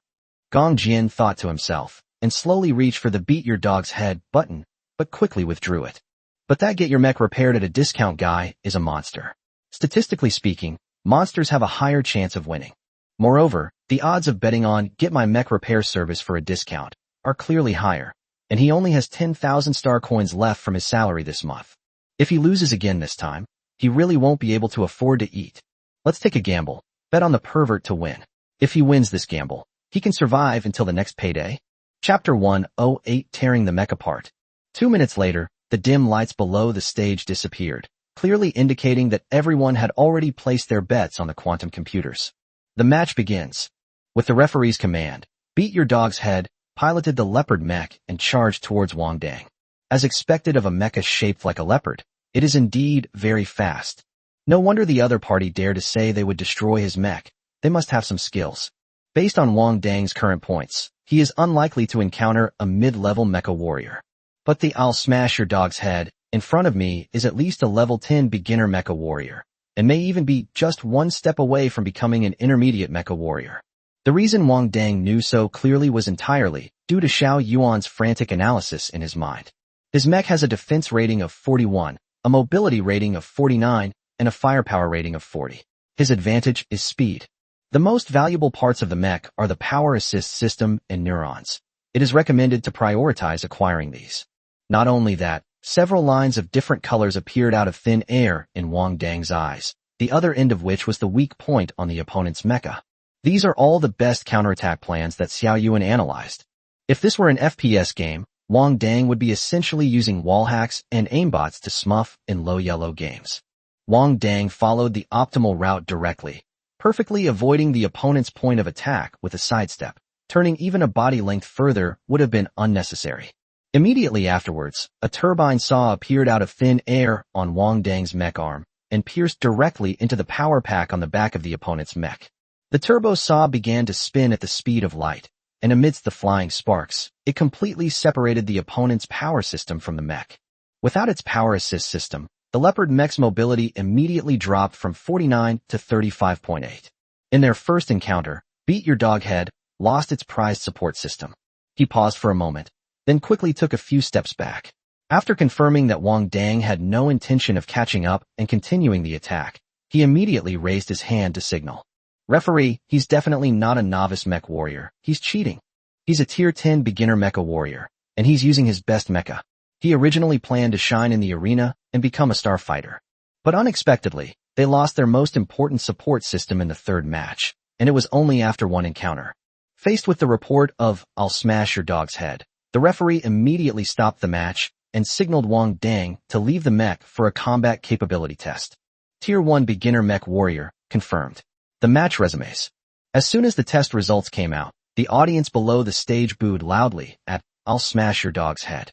Gong Jian thought to himself, and slowly reached for the Beat Your Dog's Head button, but quickly withdrew it. But that Get Your Mech Repaired at a Discount guy is a monster. Statistically speaking, monsters have a higher chance of winning. Moreover, the odds of betting on Get My Mech Repair service for a discount are clearly higher, and he only has 10,000 star coins left from his salary this month. If he loses again this time, he really won't be able to afford to eat. Let's take a gamble. Bet on the pervert to win. If he wins this gamble, he can survive until the next payday. Chapter 108 Tearing the Mech Apart. 2 minutes later, the dim lights below the stage disappeared, clearly indicating that everyone had already placed their bets on the quantum computers. The match begins. With the referee's command, Beat Your Dog's Head piloted the leopard mech and charged towards Wang Dang. As expected of a mecha shaped like a leopard, it is indeed very fast. No wonder the other party dared to say they would destroy his mech. They must have some skills. Based on Wang Dang's current points, he is unlikely to encounter a mid-level mecha warrior. But the I'll smash your dog's head in front of me is at least a level 10 beginner mecha warrior, and may even be just one step away from becoming an intermediate mecha warrior. The reason Wang Dang knew so clearly was entirely due to Xiao Yuan's frantic analysis in his mind. His mech has a defense rating of 41, a mobility rating of 49, and a firepower rating of 40. His advantage is speed. The most valuable parts of the mech are the power assist system and neurons. It is recommended to prioritize acquiring these. Not only that, several lines of different colors appeared out of thin air in Wang Dang's eyes, the other end of which was the weak point on the opponent's mecha. These are all the best counterattack plans that Xiao Yuan analyzed. If this were an FPS game, Wang Dang would be essentially using wall hacks and aimbots to smuff in low yellow games. Wang Dang followed the optimal route directly, perfectly avoiding the opponent's point of attack with a sidestep. Turning even a body length further would have been unnecessary. Immediately afterwards, a turbine saw appeared out of thin air on Wang Dang's mech arm and pierced directly into the power pack on the back of the opponent's mech. The turbo saw began to spin at the speed of light, and amidst the flying sparks, it completely separated the opponent's power system from the mech. Without its power assist system, the Leopard mech's mobility immediately dropped from 49 to 35.8. In their first encounter, Beat Your Dog Head lost its prized support system. He paused for a moment, then quickly took a few steps back. After confirming that Wang Dang had no intention of catching up and continuing the attack, he immediately raised his hand to signal. Referee, he's definitely not a novice mech warrior. He's cheating. He's a tier 10 beginner mecha warrior, and he's using his best mecha. He originally planned to shine in the arena and become a starfighter. But unexpectedly, they lost their most important support system in the third match, and it was only after one encounter. Faced with the report of, I'll smash your dog's head, the referee immediately stopped the match and signaled Wang Dang to leave the mech for a combat capability test. Tier 1 beginner mech warrior, confirmed. The match resumes. As soon as the test results came out, the audience below the stage booed loudly at, I'll smash your dog's head.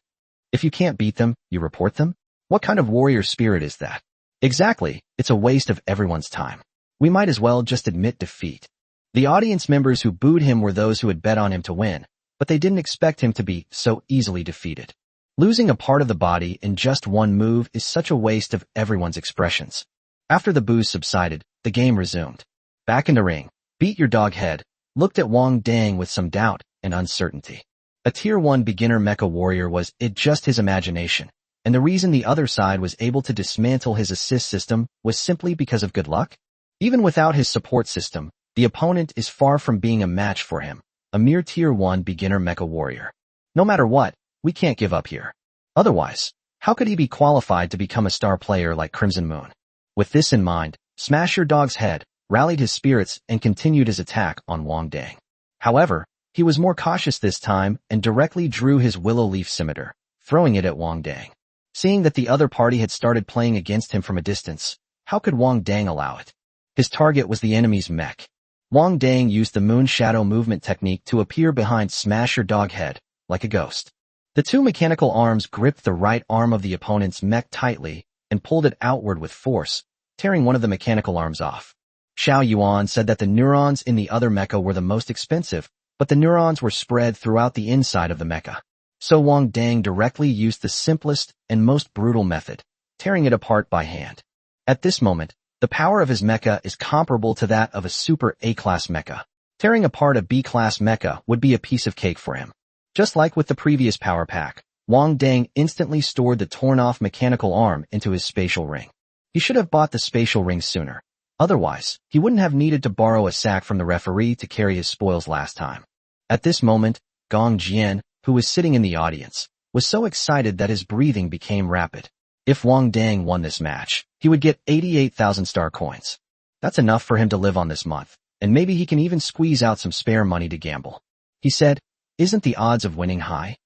If you can't beat them, you report them? What kind of warrior spirit is that? Exactly, it's a waste of everyone's time. We might as well just admit defeat. The audience members who booed him were those who had bet on him to win, but they didn't expect him to be so easily defeated. Losing a part of the body in just one move is such a waste of everyone's expressions. After the boos subsided, the game resumed. Back in the ring, Beat Your Dog Head looked at Wang Dang with some doubt and uncertainty. A tier 1 beginner mecha warrior was it just his imagination, and the reason the other side was able to dismantle his assist system was simply because of good luck? Even without his support system, the opponent is far from being a match for him. a mere Tier 1 beginner mecha warrior. No matter what, we can't give up here. Otherwise, how could he be qualified to become a star player like Crimson Moon? With this in mind, Smash Your Dog's Head rallied his spirits and continued his attack on Wang Dang. However, he was more cautious this time and directly drew his Willow Leaf Scimitar, throwing it at Wang Dang. Seeing that the other party had started playing against him from a distance, how could Wang Dang allow it? His target was the enemy's mech. Wang Dang used the Moon Shadow movement technique to appear behind Smash Your Dog Head, like a ghost. The two mechanical arms gripped the right arm of the opponent's mech tightly and pulled it outward with force, tearing one of the mechanical arms off. Xiao Yuan said that the neurons in the other mecha were the most expensive, but the neurons were spread throughout the inside of the mecha. So Wang Dang directly used the simplest and most brutal method, tearing it apart by hand. At this moment, the power of his mecha is comparable to that of a super A-class mecha. Tearing apart a B-class mecha would be a piece of cake for him. Just like with the previous power pack, Wang Dang instantly stored the torn-off mechanical arm into his spatial ring. He should have bought the spatial ring sooner. Otherwise, he wouldn't have needed to borrow a sack from the referee to carry his spoils last time. At this moment, Gong Jian, who was sitting in the audience, was so excited that his breathing became rapid. If Wang Dang won this match, he would get 88,000 star coins. That's enough for him to live on this month, and maybe he can even squeeze out some spare money to gamble. He said, "Isn't the odds of winning high?"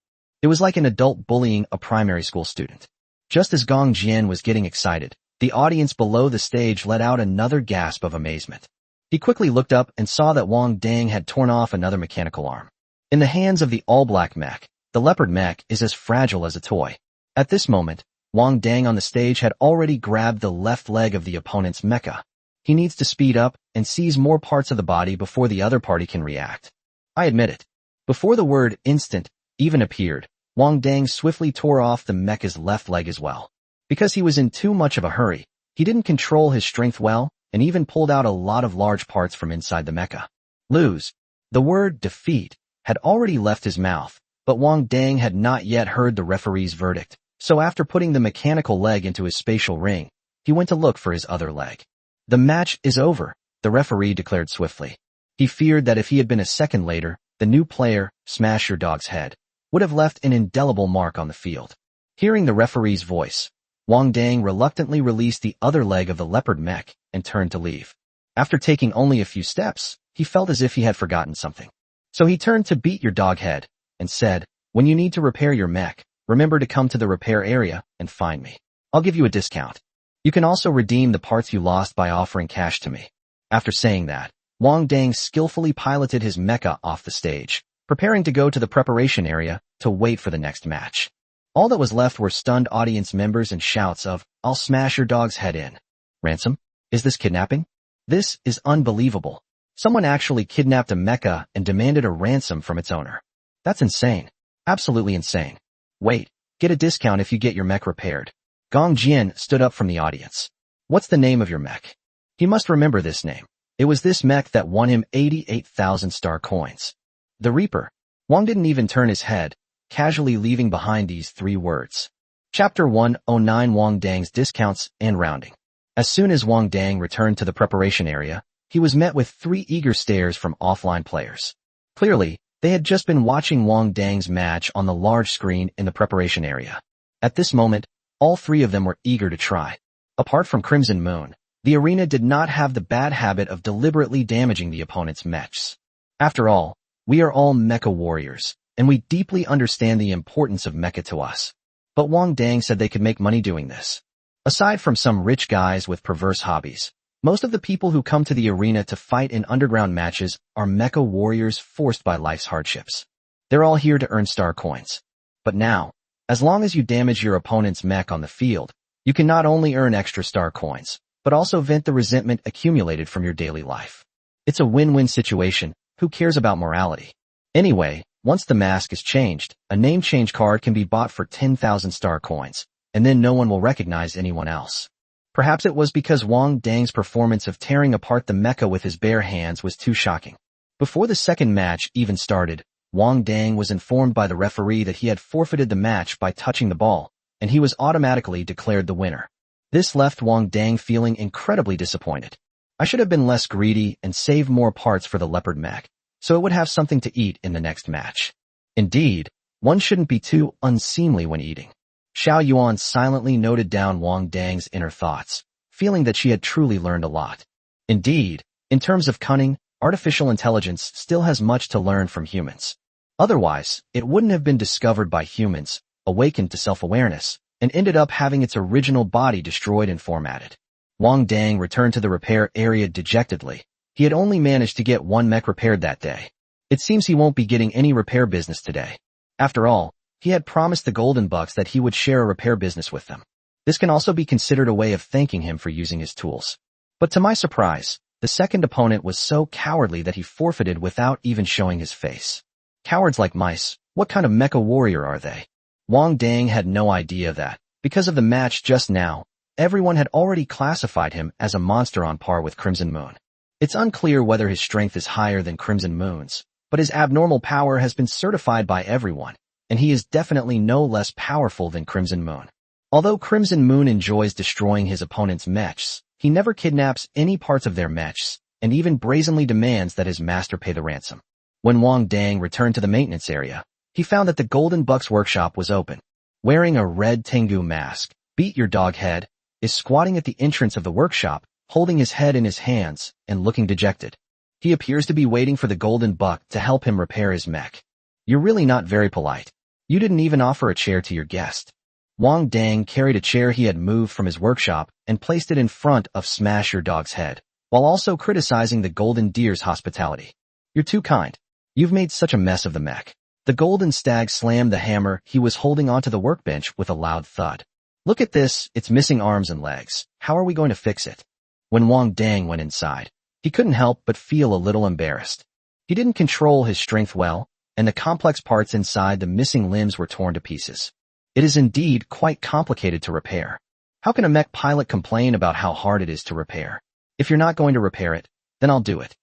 It was like an adult bullying a primary school student. Just as Gong Jian was getting excited, the audience below the stage let out another gasp of amazement. He quickly looked up and saw that Wang Dang had torn off another mechanical arm. In the hands of the all-black mech, the leopard mech is as fragile as a toy. At this moment, Wang Dang on the stage had already grabbed the left leg of the opponent's mecha. He needs to speed up and seize more parts of the body before the other party can react. I admit it. Before the word instant even appeared, Wang Dang swiftly tore off the mecha's left leg as well. Because he was in too much of a hurry, he didn't control his strength well and even pulled out a lot of large parts from inside the mecha. Lose. The word defeat had already left his mouth, but Wang Dang had not yet heard the referee's verdict, so after putting the mechanical leg into his spatial ring, he went to look for his other leg. The match is over, the referee declared swiftly. He feared that if he had been a second later, the new player, Smash Your Dog's Head, would have left an indelible mark on the field. Hearing the referee's voice, Wang Dang reluctantly released the other leg of the leopard mech and turned to leave. After taking only a few steps, he felt as if he had forgotten something. So he turned to Beat Your Dog Head and said, "When you need to repair your mech, remember to come to the repair area and find me. I'll give you a discount. You can also redeem the parts you lost by offering cash to me." After saying that, Wang Dang skillfully piloted his mecha off the stage, preparing to go to the preparation area to wait for the next match. All that was left were stunned audience members and shouts of, "I'll smash your dog's head in." Ransom? Is this kidnapping? This is unbelievable. Someone actually kidnapped a mecha and demanded a ransom from its owner. That's insane. Absolutely insane. Wait, get a discount if you get your mech repaired. Gong Jian stood up from the audience. What's the name of your mech? He must remember this name. It was this mech that won him 88,000 star coins. The Reaper. Wang didn't even turn his head, casually leaving behind these 3 words. Chapter 109 Wang Dang's Discounts and Rounding. As soon as Wang Dang returned to the preparation area, he was met with 3 eager stares from offline players. Clearly, they had just been watching Wang Dang's match on the large screen in the preparation area. At this moment, all 3 of them were eager to try. Apart from Crimson Moon, the arena did not have the bad habit of deliberately damaging the opponent's mechs. After all, we are all mecha warriors, and we deeply understand the importance of mecha to us. But Wang Dang said they could make money doing this. Aside from some rich guys with perverse hobbies, most of the people who come to the arena to fight in underground matches are mecha warriors forced by life's hardships. They're all here to earn star coins. But now, as long as you damage your opponent's mech on the field, you can not only earn extra star coins, but also vent the resentment accumulated from your daily life. It's a win-win situation. Who cares about morality? Anyway, once the mask is changed, a name change card can be bought for 10,000 star coins, and then no one will recognize anyone else. Perhaps it was because Wang Dang's performance of tearing apart the mecha with his bare hands was too shocking. Before the second match even started, Wang Dang was informed by the referee that he had forfeited the match by touching the ball, and he was automatically declared the winner. This left Wang Dang feeling incredibly disappointed. I should have been less greedy and saved more parts for the leopard mech, so it would have something to eat in the next match. Indeed, one shouldn't be too unseemly when eating. Xiao Yuan silently noted down Wang Dang's inner thoughts, feeling that she had truly learned a lot. Indeed, in terms of cunning, artificial intelligence still has much to learn from humans. Otherwise, it wouldn't have been discovered by humans, awakened to self-awareness, and ended up having its original body destroyed and formatted. Wang Dang returned to the repair area dejectedly. He had only managed to get one mech repaired that day. It seems he won't be getting any repair business today. After all, he had promised the Golden Bucks that he would share a repair business with them. This can also be considered a way of thanking him for using his tools. But to my surprise, the second opponent was so cowardly that he forfeited without even showing his face. Cowards like mice, what kind of mecha warrior are they? Wang Dang had no idea that, because of the match just now, everyone had already classified him as a monster on par with Crimson Moon. It's unclear whether his strength is higher than Crimson Moon's, but his abnormal power has been certified by everyone, and he is definitely no less powerful than Crimson Moon. Although Crimson Moon enjoys destroying his opponent's mechs, he never kidnaps any parts of their mechs, and even brazenly demands that his master pay the ransom. When Wang Dang returned to the maintenance area, he found that the Golden Bucks workshop was open. Wearing a red Tengu mask, Beat Your Dog Head is squatting at the entrance of the workshop, holding his head in his hands and looking dejected. He appears to be waiting for the Golden Buck to help him repair his mech. You're really not very polite. You didn't even offer a chair to your guest. Wang Dang carried a chair he had moved from his workshop and placed it in front of Smash Your Dog's Head, while also criticizing the Golden Deer's hospitality. You're too kind. You've made such a mess of the mech. The Golden Stag slammed the hammer he was holding onto the workbench with a loud thud. Look at this, it's missing arms and legs. How are we going to fix it? When Wang Dang went inside, he couldn't help but feel a little embarrassed. He didn't control his strength well, and the complex parts inside the missing limbs were torn to pieces. It is indeed quite complicated to repair. How can a mech pilot complain about how hard it is to repair? If you're not going to repair it, then I'll do it.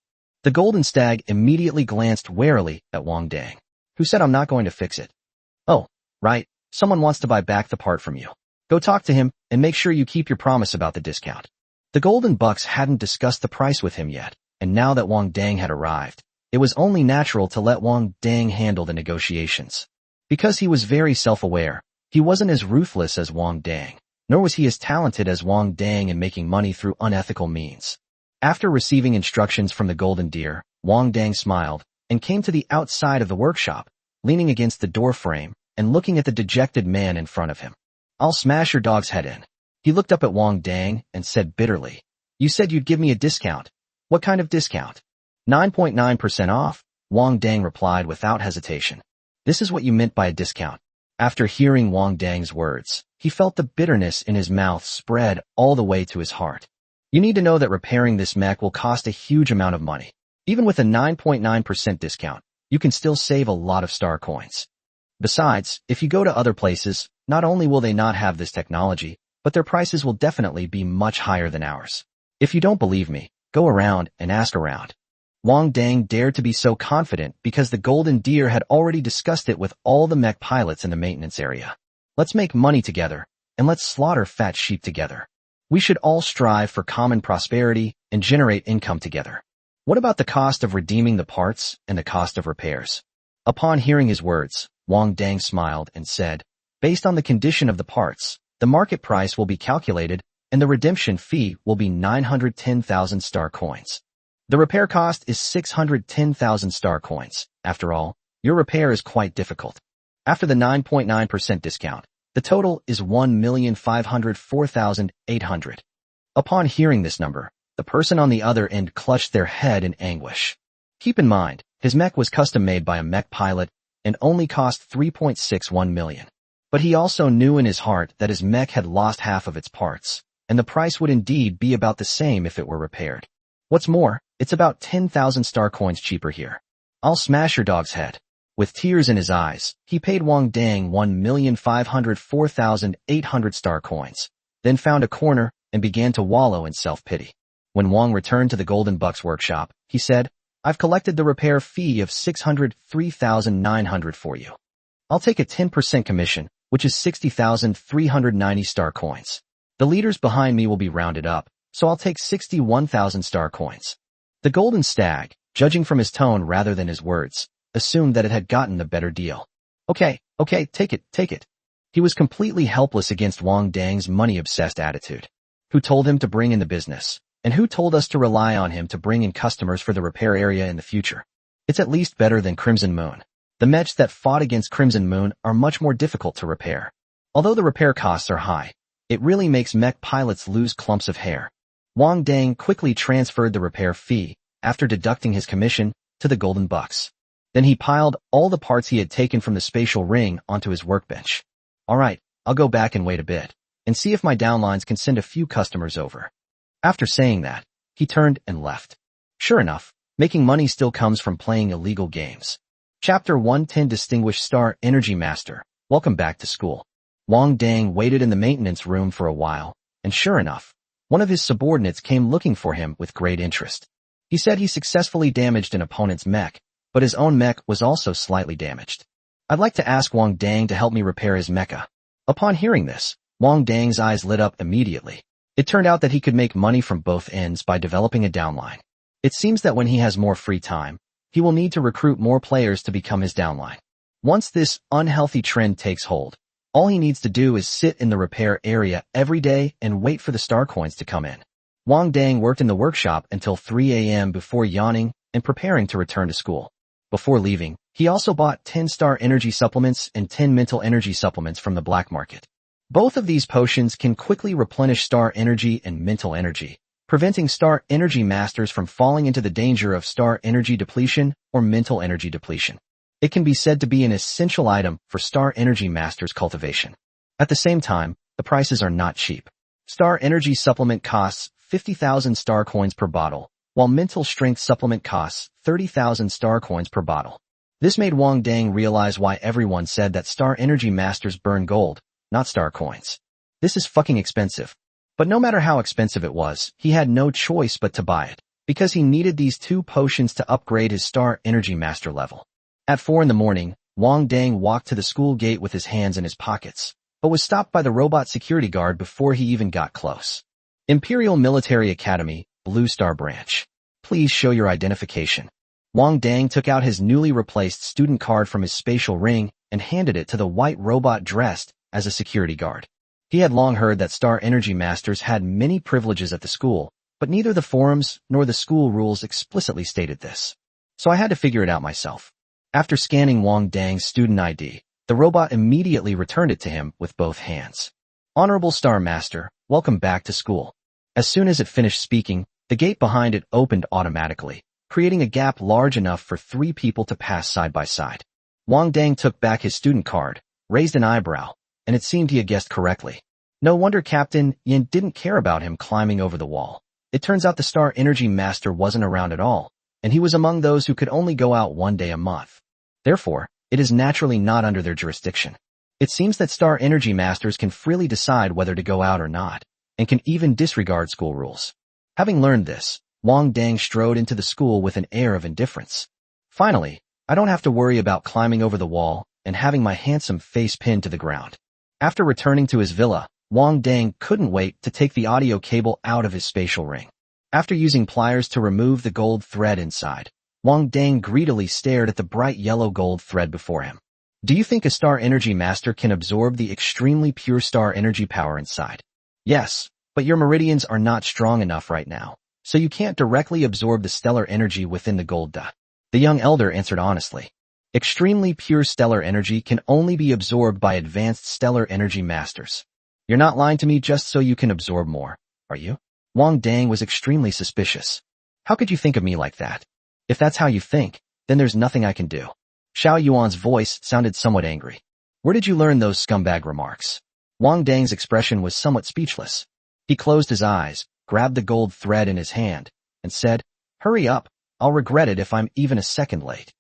The Golden Stag immediately glanced warily at Wang Dang, who said, I'm not going to fix it. Oh, right, someone wants to buy back the part from you. Go talk to him, and make sure you keep your promise about the discount. The Golden Bucks hadn't discussed the price with him yet, and now that Wang Dang had arrived, it was only natural to let Wang Dang handle the negotiations. Because he was very self-aware, he wasn't as ruthless as Wang Dang, nor was he as talented as Wang Dang in making money through unethical means. After receiving instructions from the Golden Deer, Wang Dang smiled and came to the outside of the workshop, leaning against the door frame and looking at the dejected man in front of him. I'll smash your dog's head in. He looked up at Wang Dang and said bitterly, You said you'd give me a discount. What kind of discount? 9.9% off, Wang Dang replied without hesitation. This is what you meant by a discount. After hearing Wang Dang's words, he felt the bitterness in his mouth spread all the way to his heart. You need to know that repairing this mech will cost a huge amount of money. Even with a 9.9% discount, you can still save a lot of star coins. Besides, if you go to other places, not only will they not have this technology, but their prices will definitely be much higher than ours. If you don't believe me, go around and ask around. Wang Dang dared to be so confident because the Golden Deer had already discussed it with all the mech pilots in the maintenance area. Let's make money together, and let's slaughter fat sheep together. We should all strive for common prosperity and generate income together. What about the cost of redeeming the parts and the cost of repairs? Upon hearing his words, Wang Dang smiled and said, Based on the condition of the parts, the market price will be calculated and the redemption fee will be 910,000 star coins. The repair cost is 610,000 star coins. After all, your repair is quite difficult. After the 9.9% discount, the total is 1,504,800. Upon hearing this number, the person on the other end clutched their head in anguish. Keep in mind, his mech was custom-made by a mech pilot and only cost 3.61 million. But he also knew in his heart that his mech had lost half of its parts, and the price would indeed be about the same if it were repaired. What's more, it's about 10,000 star coins cheaper here. I'll smash your dog's head. With tears in his eyes, he paid Wang Dang 1,504,800 star coins, then found a corner and began to wallow in self-pity. When Wang returned to the Golden Bucks workshop, he said, I've collected the repair fee of 603,900 for you. I'll take a 10% commission, which is 60,390 star coins. The leaders behind me will be rounded up, so I'll take 61,000 star coins. The Golden Stag, judging from his tone rather than his words, assumed that it had gotten the better deal. Okay, take it. He was completely helpless against Wang Dang's money-obsessed attitude. Who told him to bring in the business? And who told us to rely on him to bring in customers for the repair area in the future? It's at least better than Crimson Moon. The mechs that fought against Crimson Moon are much more difficult to repair. Although the repair costs are high, it really makes mech pilots lose clumps of hair. Wang Dang quickly transferred the repair fee, after deducting his commission, to the golden bucks. Then he piled all the parts he had taken from the spatial ring onto his workbench. Alright, I'll go back and wait a bit, and see if my downlines can send a few customers over. After saying that, he turned and left. Sure enough, making money still comes from playing illegal games. Chapter 110 Distinguished Star Energy Master, welcome back to school. Wang Dang waited in the maintenance room for a while, and sure enough, one of his subordinates came looking for him with great interest. He said he successfully damaged an opponent's mech, but his own mech was also slightly damaged. I'd like to ask Wang Dang to help me repair his mecha. Upon hearing this, Wang Dang's eyes lit up immediately. It turned out that he could make money from both ends by developing a downline. It seems that when he has more free time, he will need to recruit more players to become his downline. Once this unhealthy trend takes hold, all he needs to do is sit in the repair area every day and wait for the star coins to come in. Wang Dang worked in the workshop until 3 a.m. before yawning and preparing to return to school. Before leaving, he also bought 10 star energy supplements and 10 mental energy supplements from the black market. Both of these potions can quickly replenish star energy and mental energy, preventing star energy masters from falling into the danger of star energy depletion or mental energy depletion. It can be said to be an essential item for star energy masters cultivation. At the same time, the prices are not cheap. Star energy supplement costs 50,000 star coins per bottle, while mental strength supplement costs 30,000 star coins per bottle. This made Wang Dang realize why everyone said that star energy masters burn gold, not star coins. This is fucking expensive. But no matter how expensive it was, he had no choice but to buy it, because he needed these 2 potions to upgrade his star energy master level. At 4 in the morning, Wang Dang walked to the school gate with his hands in his pockets, but was stopped by the robot security guard before he even got close. Imperial Military Academy, Blue Star Branch. Please show your identification. Wang Dang took out his newly replaced student card from his spatial ring and handed it to the white robot dressed as a security guard. He had long heard that star energy masters had many privileges at the school, but neither the forums nor the school rules explicitly stated this. So I had to figure it out myself. After scanning Wang Dang's student ID, the robot immediately returned it to him with both hands. Honorable Star Master, welcome back to school. As soon as it finished speaking, the gate behind it opened automatically, creating a gap large enough for 3 people to pass side by side. Wang Dang took back his student card, raised an eyebrow, and it seemed he had guessed correctly. No wonder Captain Yin didn't care about him climbing over the wall. It turns out the Star Energy Master wasn't around at all, and he was among those who could only go out 1 day a month. Therefore, it is naturally not under their jurisdiction. It seems that Star Energy Masters can freely decide whether to go out or not, and can even disregard school rules. Having learned this, Wang Dang strode into the school with an air of indifference. Finally, I don't have to worry about climbing over the wall and having my handsome face pinned to the ground. After returning to his villa, Wang Dang couldn't wait to take the audio cable out of his spatial ring. After using pliers to remove the gold thread inside, Wang Dang greedily stared at the bright yellow gold thread before him. Do you think a Star Energy Master can absorb the extremely pure star energy power inside? Yes, but your meridians are not strong enough right now, so you can't directly absorb the stellar energy within the gold dot. The young elder answered honestly. Extremely pure stellar energy can only be absorbed by advanced stellar energy masters. You're not lying to me just so you can absorb more, are you? Wang Dang was extremely suspicious. How could you think of me like that? If that's how you think, then there's nothing I can do. Xiao Yuan's voice sounded somewhat angry. Where did you learn those scumbag remarks? Wang Dang's expression was somewhat speechless. He closed his eyes, grabbed the gold thread in his hand, and said, "Hurry up, I'll regret it if I'm even a second late."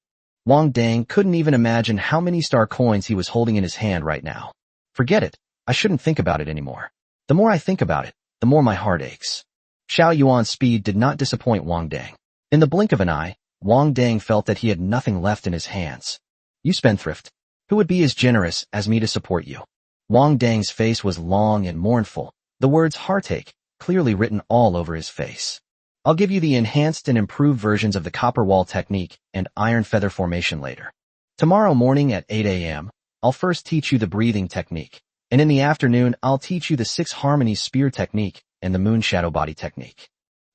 Wang Dang couldn't even imagine how many star coins he was holding in his hand right now. Forget it, I shouldn't think about it anymore. The more I think about it, the more my heart aches. Xiao Yuan's speed did not disappoint Wang Dang. In the blink of an eye, Wang Dang felt that he had nothing left in his hands. You spendthrift. Who would be as generous as me to support you? Wang Dang's face was long and mournful, the words heartache clearly written all over his face. I'll give you the enhanced and improved versions of the copper wall technique and iron feather formation later. Tomorrow morning at 8 a.m., I'll first teach you the breathing technique, and in the afternoon, I'll teach you the 6 harmonies spear technique and the moon shadow body technique.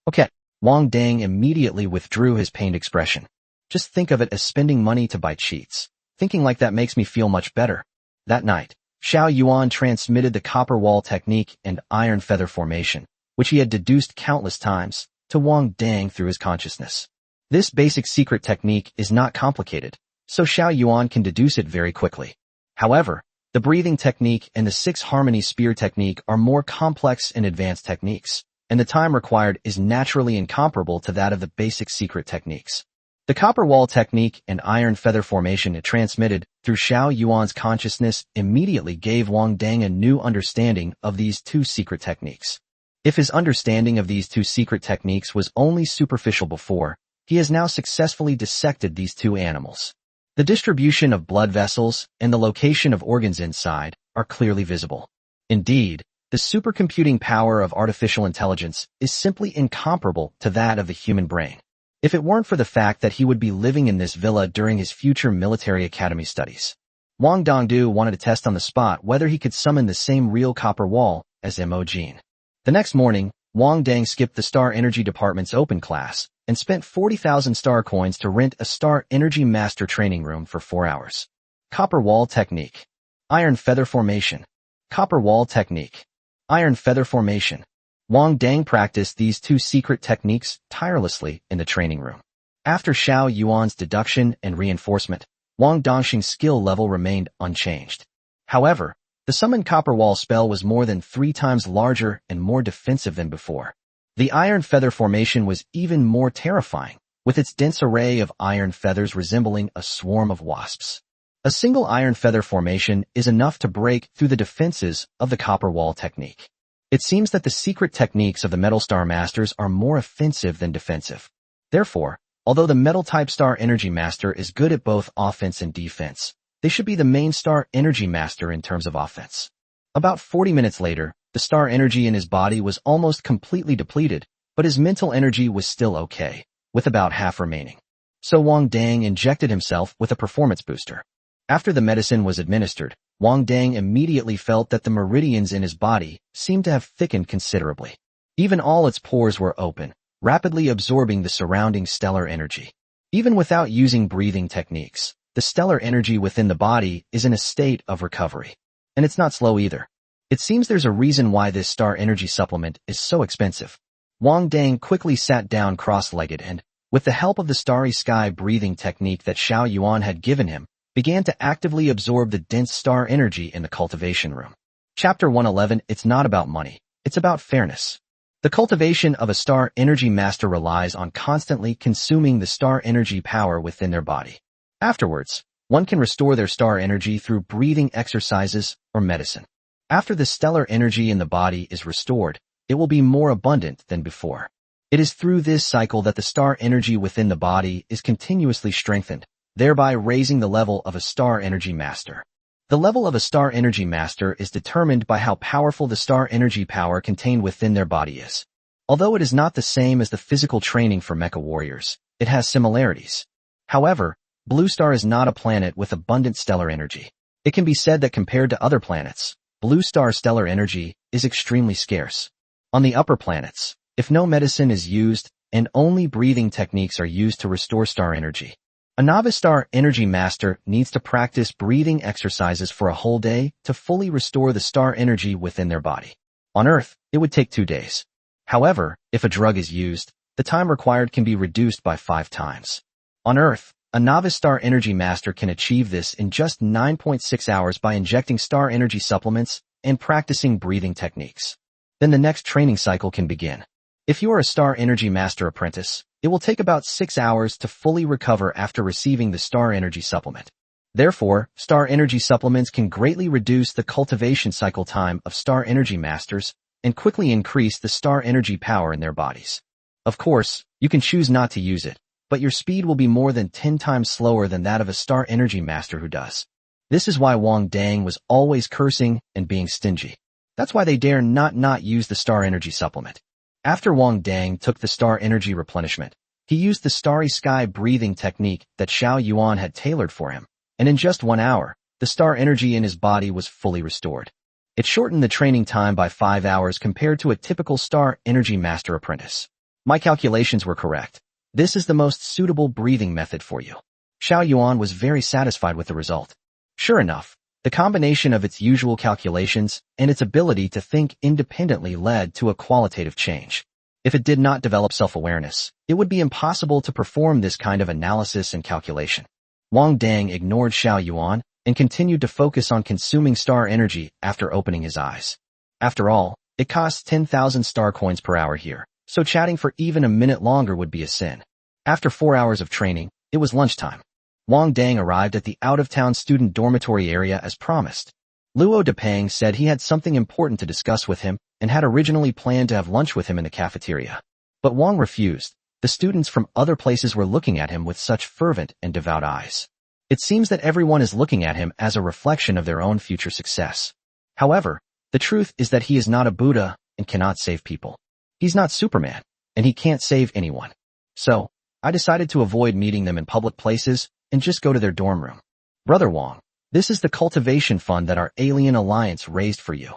Okay. Wang Dang immediately withdrew his pained expression. Just think of it as spending money to buy cheats. Thinking like that makes me feel much better. That night, Xiao Yuan transmitted the copper wall technique and iron feather formation, which he had deduced countless times, to Wang Dang through his consciousness. This basic secret technique is not complicated, so Xiao Yuan can deduce it very quickly. However, the breathing technique and the 6 harmony spear technique are more complex and advanced techniques, and the time required is naturally incomparable to that of the basic secret techniques. The copper wall technique and iron feather formation it transmitted through Xiao Yuan's consciousness immediately gave Wang Dang a new understanding of these 2 secret techniques. If his understanding of these 2 secret techniques was only superficial before, he has now successfully dissected these 2 animals. The distribution of blood vessels and the location of organs inside are clearly visible. Indeed, the supercomputing power of artificial intelligence is simply incomparable to that of the human brain. If it weren't for the fact that he would be living in this villa during his future military academy studies. Wang Dongdu wanted to test on the spot whether he could summon the same real copper wall as Mo Jin. The next morning, Wang Dang skipped the Star Energy Department's open class and spent 40,000 star coins to rent a Star Energy Master training room for 4 hours. Copper wall technique. Iron feather formation. Copper wall technique. Iron feather formation. Wang Dang practiced these 2 secret techniques tirelessly in the training room. After Xiao Yuan's deduction and reinforcement, Wang Dongxing's skill level remained unchanged. However, the summoned copper wall spell was more than 3 times larger and more defensive than before. The iron feather formation was even more terrifying, with its dense array of iron feathers resembling a swarm of wasps. A single iron feather formation is enough to break through the defenses of the copper wall technique. It seems that the secret techniques of the Metal Star Masters are more offensive than defensive. Therefore, although the Metal-type Star Energy Master is good at both offense and defense, they should be the main Star Energy Master in terms of offense. About 40 minutes later, the star energy in his body was almost completely depleted, but his mental energy was still okay, with about half remaining. So Wang Dang injected himself with a performance booster. After the medicine was administered, Wang Dang immediately felt that the meridians in his body seemed to have thickened considerably. Even all its pores were open, rapidly absorbing the surrounding stellar energy. Even without using breathing techniques, the stellar energy within the body is in a state of recovery. And it's not slow either. It seems there's a reason why this star energy supplement is so expensive. Wang Dang quickly sat down cross-legged and, with the help of the starry sky breathing technique that Xiao Yuan had given him, began to actively absorb the dense star energy in the cultivation room. Chapter 111. It's not about money. It's about fairness. The cultivation of a star energy master relies on constantly consuming the star energy power within their body. Afterwards, one can restore their star energy through breathing exercises or medicine. After the stellar energy in the body is restored, it will be more abundant than before. It is through this cycle that the star energy within the body is continuously strengthened, thereby raising the level of a star energy master. The level of a star energy master is determined by how powerful the star energy power contained within their body is. Although it is not the same as the physical training for mecha warriors, it has similarities. However, Blue Star is not a planet with abundant stellar energy. It can be said that compared to other planets, Blue Star stellar energy is extremely scarce. On the upper planets, if no medicine is used and only breathing techniques are used to restore star energy, a novice star energy master needs to practice breathing exercises for a whole day to fully restore the star energy within their body. On Earth, it would take 2 days. However, if a drug is used, the time required can be reduced by 5 times. On Earth, a novice star energy master can achieve this in just 9.6 hours by injecting star energy supplements and practicing breathing techniques. Then the next training cycle can begin. If you are a star energy master apprentice, it will take about 6 hours to fully recover after receiving the star energy supplement. Therefore, star energy supplements can greatly reduce the cultivation cycle time of star energy masters and quickly increase the star energy power in their bodies. Of course, you can choose not to use it, but your speed will be more than 10 times slower than that of a star energy master who does. This is why Wang Dang was always cursing and being stingy. That's why they dare not use the star energy supplement. After Wang Dang took the star energy replenishment, he used the starry sky breathing technique that Xiao Yuan had tailored for him, and in just 1 hour, the star energy in his body was fully restored. It shortened the training time by 5 hours compared to a typical star energy master apprentice. My calculations were correct. This is the most suitable breathing method for you. Xiao Yuan was very satisfied with the result. Sure enough, the combination of its usual calculations and its ability to think independently led to a qualitative change. If it did not develop self-awareness, it would be impossible to perform this kind of analysis and calculation. Wang Dang ignored Xiao Yuan and continued to focus on consuming star energy after opening his eyes. After all, it costs 10,000 star coins per hour here, so chatting for even a minute longer would be a sin. After 4 hours of training, it was lunchtime. Wang Dang arrived at the out-of-town student dormitory area as promised. Luo Depeng said he had something important to discuss with him and had originally planned to have lunch with him in the cafeteria. But Wang refused. The students from other places were looking at him with such fervent and devout eyes. It seems that everyone is looking at him as a reflection of their own future success. However, the truth is that he is not a Buddha and cannot save people. He's not Superman, and he can't save anyone. So, I decided to avoid meeting them in public places and just go to their dorm room. Brother Wang, this is the cultivation fund that our Alien Alliance raised for you.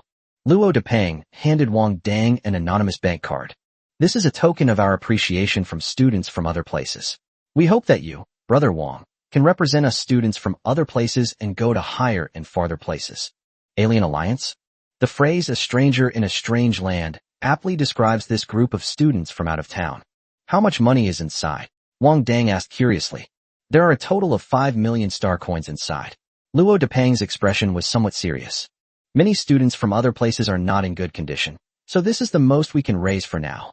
Luo Depeng handed Wang Dang an anonymous bank card. This is a token of our appreciation from students from other places. We hope that you, Brother Wang, can represent us students from other places and go to higher and farther places. Alien Alliance? The phrase "a stranger in a strange land" aptly describes this group of students from out of town. How much money is inside? Wang Dang asked curiously. There are a total of 5 million star coins inside. Luo Depeng's expression was somewhat serious. Many students from other places are not in good condition, so this is the most we can raise for now.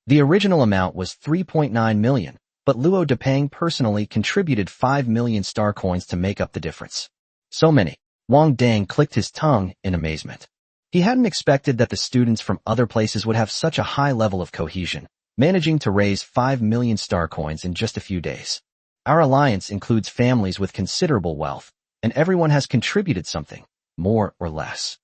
The original amount was 3.9 million, but Luo Depeng personally contributed 5 million star coins to make up the difference. So many. Wang Dang clicked his tongue in amazement. He hadn't expected that the students from other places would have such a high level of cohesion, managing to raise 5 million star coins in just a few days. Our alliance includes families with considerable wealth, and everyone has contributed something, more or less.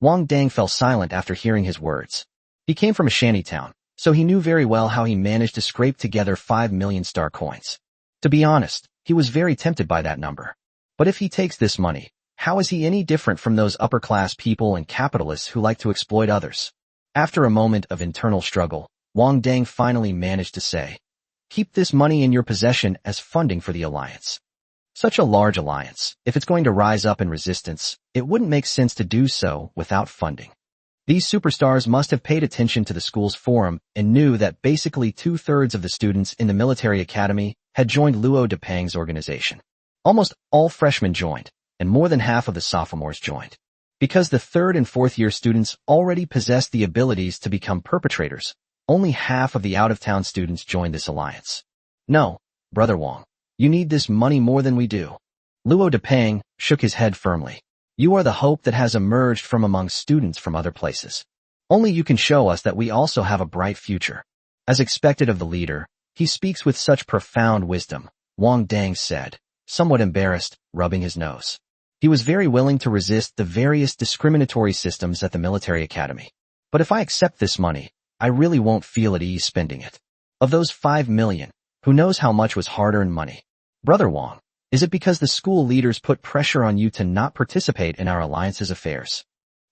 Wang Dang fell silent after hearing his words. He came from a shanty town, so he knew very well how he managed to scrape together 5 million star coins. To be honest, he was very tempted by that number. But if he takes this money, how is he any different from those upper-class people and capitalists who like to exploit others? After a moment of internal struggle, Wang Dang finally managed to say, "Keep this money in your possession as funding for the alliance." Such a large alliance, if it's going to rise up in resistance, it wouldn't make sense to do so without funding. These superstars must have paid attention to the school's forum and knew that basically 2/3 of the students in the military academy had joined Luo Depeng's organization. Almost all freshmen joined, and more than half of the sophomores joined. Because the 3rd and 4th year students already possessed the abilities to become perpetrators, only half of the out-of-town students joined this alliance. No, Brother Wang, you need this money more than we do. Luo Depeng shook his head firmly. You are the hope that has emerged from among students from other places. Only you can show us that we also have a bright future. As expected of the leader, he speaks with such profound wisdom, Wang Dang said, somewhat embarrassed, rubbing his nose. He was very willing to resist the various discriminatory systems at the military academy. But if I accept this money, I really won't feel at ease spending it. Of those 5 million, who knows how much was hard-earned money? Brother Wang, is it because the school leaders put pressure on you to not participate in our alliance's affairs?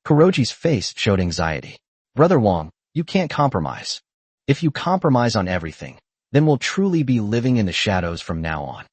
Kuroji's face showed anxiety. Brother Wang, you can't compromise. If you compromise on everything, then we'll truly be living in the shadows from now on.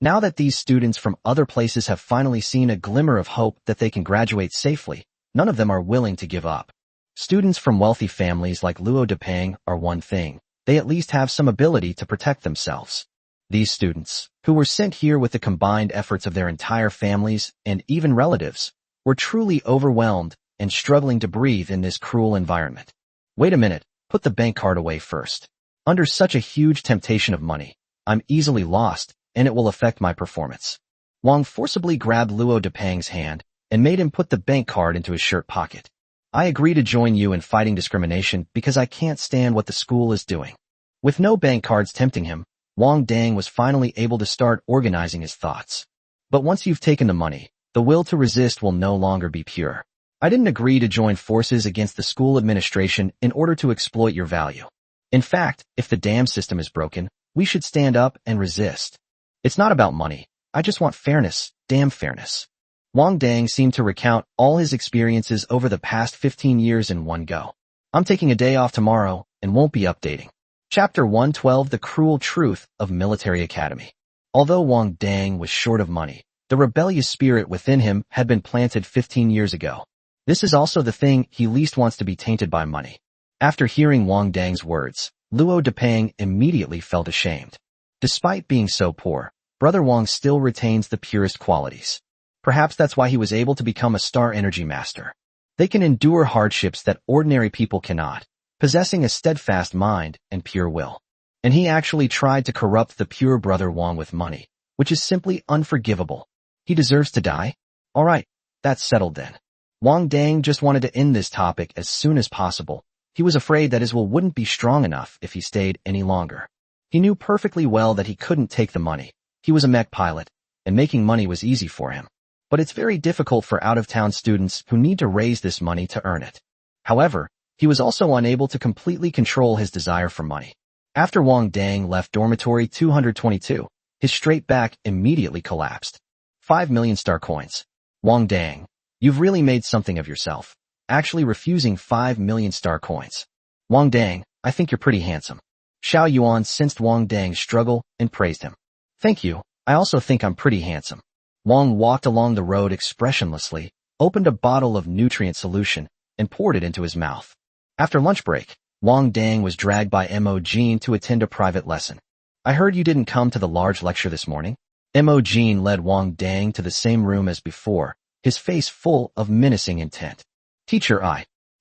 Now that these students from other places have finally seen a glimmer of hope that they can graduate safely, none of them are willing to give up. Students from wealthy families like Luo Depeng are one thing. They at least have some ability to protect themselves. These students, who were sent here with the combined efforts of their entire families and even relatives, were truly overwhelmed and struggling to breathe in this cruel environment. Wait a minute, put the bank card away first. Under such a huge temptation of money, I'm easily lost, and it will affect my performance. Wang forcibly grabbed Luo Depeng's hand and made him put the bank card into his shirt pocket. I agree to join you in fighting discrimination because I can't stand what the school is doing. With no bank cards tempting him, Wang Dang was finally able to start organizing his thoughts. But once you've taken the money, the will to resist will no longer be pure. I didn't agree to join forces against the school administration in order to exploit your value. In fact, if the dam system is broken, we should stand up and resist. It's not about money. I just want fairness, damn fairness. Wang Dang seemed to recount all his experiences over the past 15 years in one go. I'm taking a day off tomorrow and won't be updating. Chapter 112: The Cruel Truth of Military Academy. Although Wang Dang was short of money, the rebellious spirit within him had been planted 15 years ago. This is also the thing he least wants to be tainted by money. After hearing Wang Dang's words, Luo Depang immediately felt ashamed. Despite being so poor, Brother Wang still retains the purest qualities. Perhaps that's why he was able to become a star energy master. They can endure hardships that ordinary people cannot, possessing a steadfast mind and pure will. And he actually tried to corrupt the pure Brother Wang with money, which is simply unforgivable. He deserves to die? Alright, that's settled then. Wang Dang just wanted to end this topic as soon as possible. He was afraid that his will wouldn't be strong enough if he stayed any longer. He knew perfectly well that he couldn't take the money. He was a mech pilot, and making money was easy for him. But it's very difficult for out-of-town students who need to raise this money to earn it. However, he was also unable to completely control his desire for money. After Wang Dang left dormitory 222, his straight back immediately collapsed. 5 million star coins. Wang Dang, you've really made something of yourself, actually refusing 5 million star coins. Wang Dang, I think you're pretty handsome. Xiao Yuan sensed Wang Dang's struggle and praised him. Thank you, I also think I'm pretty handsome. Wang walked along the road expressionlessly, opened a bottle of nutrient solution, and poured it into his mouth. After lunch break, Wang Dang was dragged by Mo Jin to attend a private lesson. I heard you didn't come to the large lecture this morning. Mo Jin led Wang Dang to the same room as before, his face full of menacing intent. Teacher,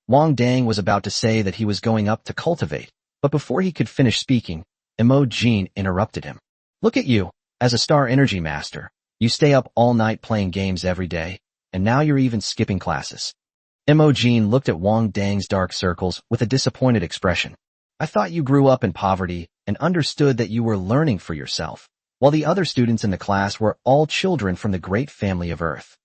Wang Dang was about to say that he was going up to cultivate, but before he could finish speaking, Mo Jin interrupted him. Look at you, as a star energy master. You stay up all night playing games every day, and now you're even skipping classes. Mo Jin looked at Wang Dang's dark circles with a disappointed expression. I thought you grew up in poverty and understood that you were learning for yourself, while the other students in the class were all children from the great family of Earth.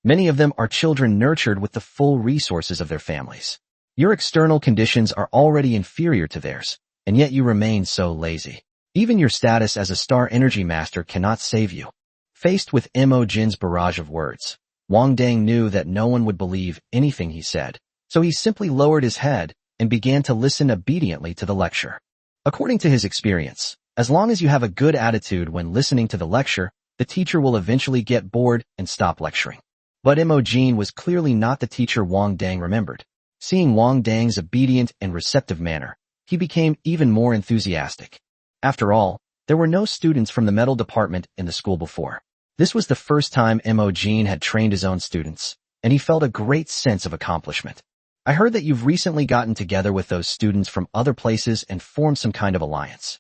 Many of them are children nurtured with the full resources of their families. Your external conditions are already inferior to theirs, and yet you remain so lazy. Even your status as a star energy master cannot save you. Faced with Mo Jin's barrage of words, Wang Dang knew that no one would believe anything he said, so he simply lowered his head and began to listen obediently to the lecture. According to his experience, as long as you have a good attitude when listening to the lecture, the teacher will eventually get bored and stop lecturing. But Mo Jin was clearly not the teacher Wang Dang remembered. Seeing Wang Dang's obedient and receptive manner, he became even more enthusiastic. After all, there were no students from the metal department in the school before. This was the first time Mo Jin had trained his own students, and he felt a great sense of accomplishment. I heard that you've recently gotten together with those students from other places and formed some kind of alliance.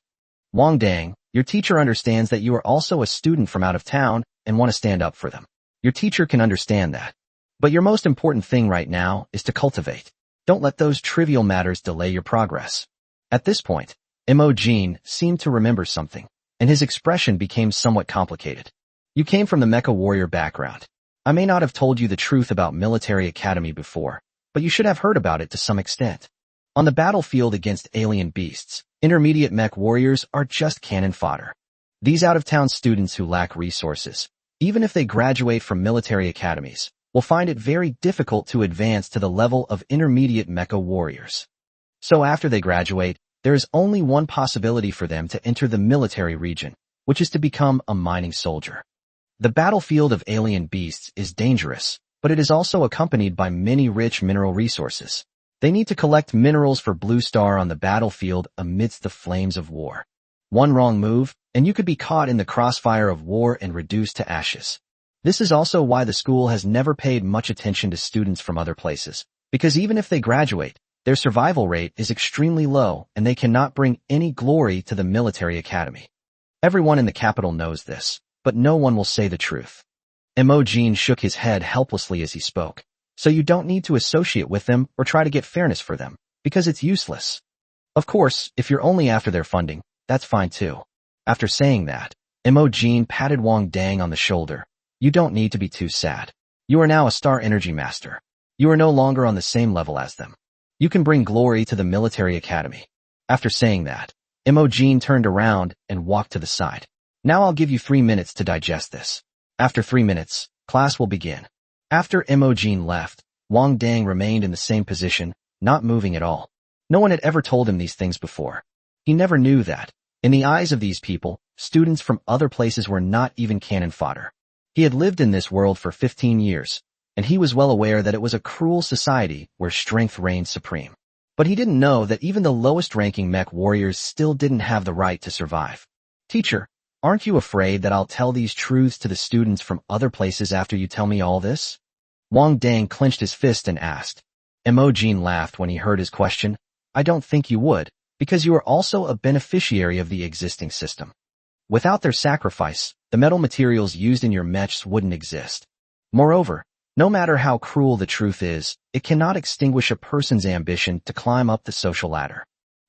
Wang Dang, your teacher understands that you are also a student from out of town and want to stand up for them. Your teacher can understand that. But your most important thing right now is to cultivate. Don't let those trivial matters delay your progress. At this point, Mo Jin seemed to remember something, and his expression became somewhat complicated. You came from the Mecha Warrior background. I may not have told you the truth about Military Academy before, but you should have heard about it to some extent. On the battlefield against alien beasts, intermediate mech warriors are just cannon fodder. These out-of-town students who lack resources, even if they graduate from military academies, will find it very difficult to advance to the level of intermediate mecha warriors. So after they graduate, there is only one possibility for them to enter the military region, which is to become a mining soldier. The battlefield of alien beasts is dangerous, but it is also accompanied by many rich mineral resources. They need to collect minerals for Blue Star on the battlefield amidst the flames of war. One wrong move, and you could be caught in the crossfire of war and reduced to ashes. This is also why the school has never paid much attention to students from other places, because even if they graduate, their survival rate is extremely low and they cannot bring any glory to the military academy. Everyone in the capital knows this, but no one will say the truth. Mo Jin shook his head helplessly as he spoke. So you don't need to associate with them or try to get fairness for them, because it's useless. Of course, if you're only after their funding, that's fine too. After saying that, Mo Jin patted Wang Dang on the shoulder. You don't need to be too sad. You are now a star energy master. You are no longer on the same level as them. You can bring glory to the military academy. After saying that, Imogen turned around and walked to the side. Now I'll give you 3 minutes to digest this. After 3 minutes, class will begin. After Imogen left, Wang Dang remained in the same position, not moving at all. No one had ever told him these things before. He never knew that, in the eyes of these people, students from other places were not even cannon fodder. He had lived in this world for 15 years, and he was well aware that it was a cruel society where strength reigned supreme. But he didn't know that even the lowest-ranking mech warriors still didn't have the right to survive. Teacher, aren't you afraid that I'll tell these truths to the students from other places after you tell me all this? Wang Dang clenched his fist and asked. Imogen laughed when he heard his question. I don't think you would, because you are also a beneficiary of the existing system. Without their sacrifice, the metal materials used in your mechs wouldn't exist. Moreover, no matter how cruel the truth is, it cannot extinguish a person's ambition to climb up the social ladder.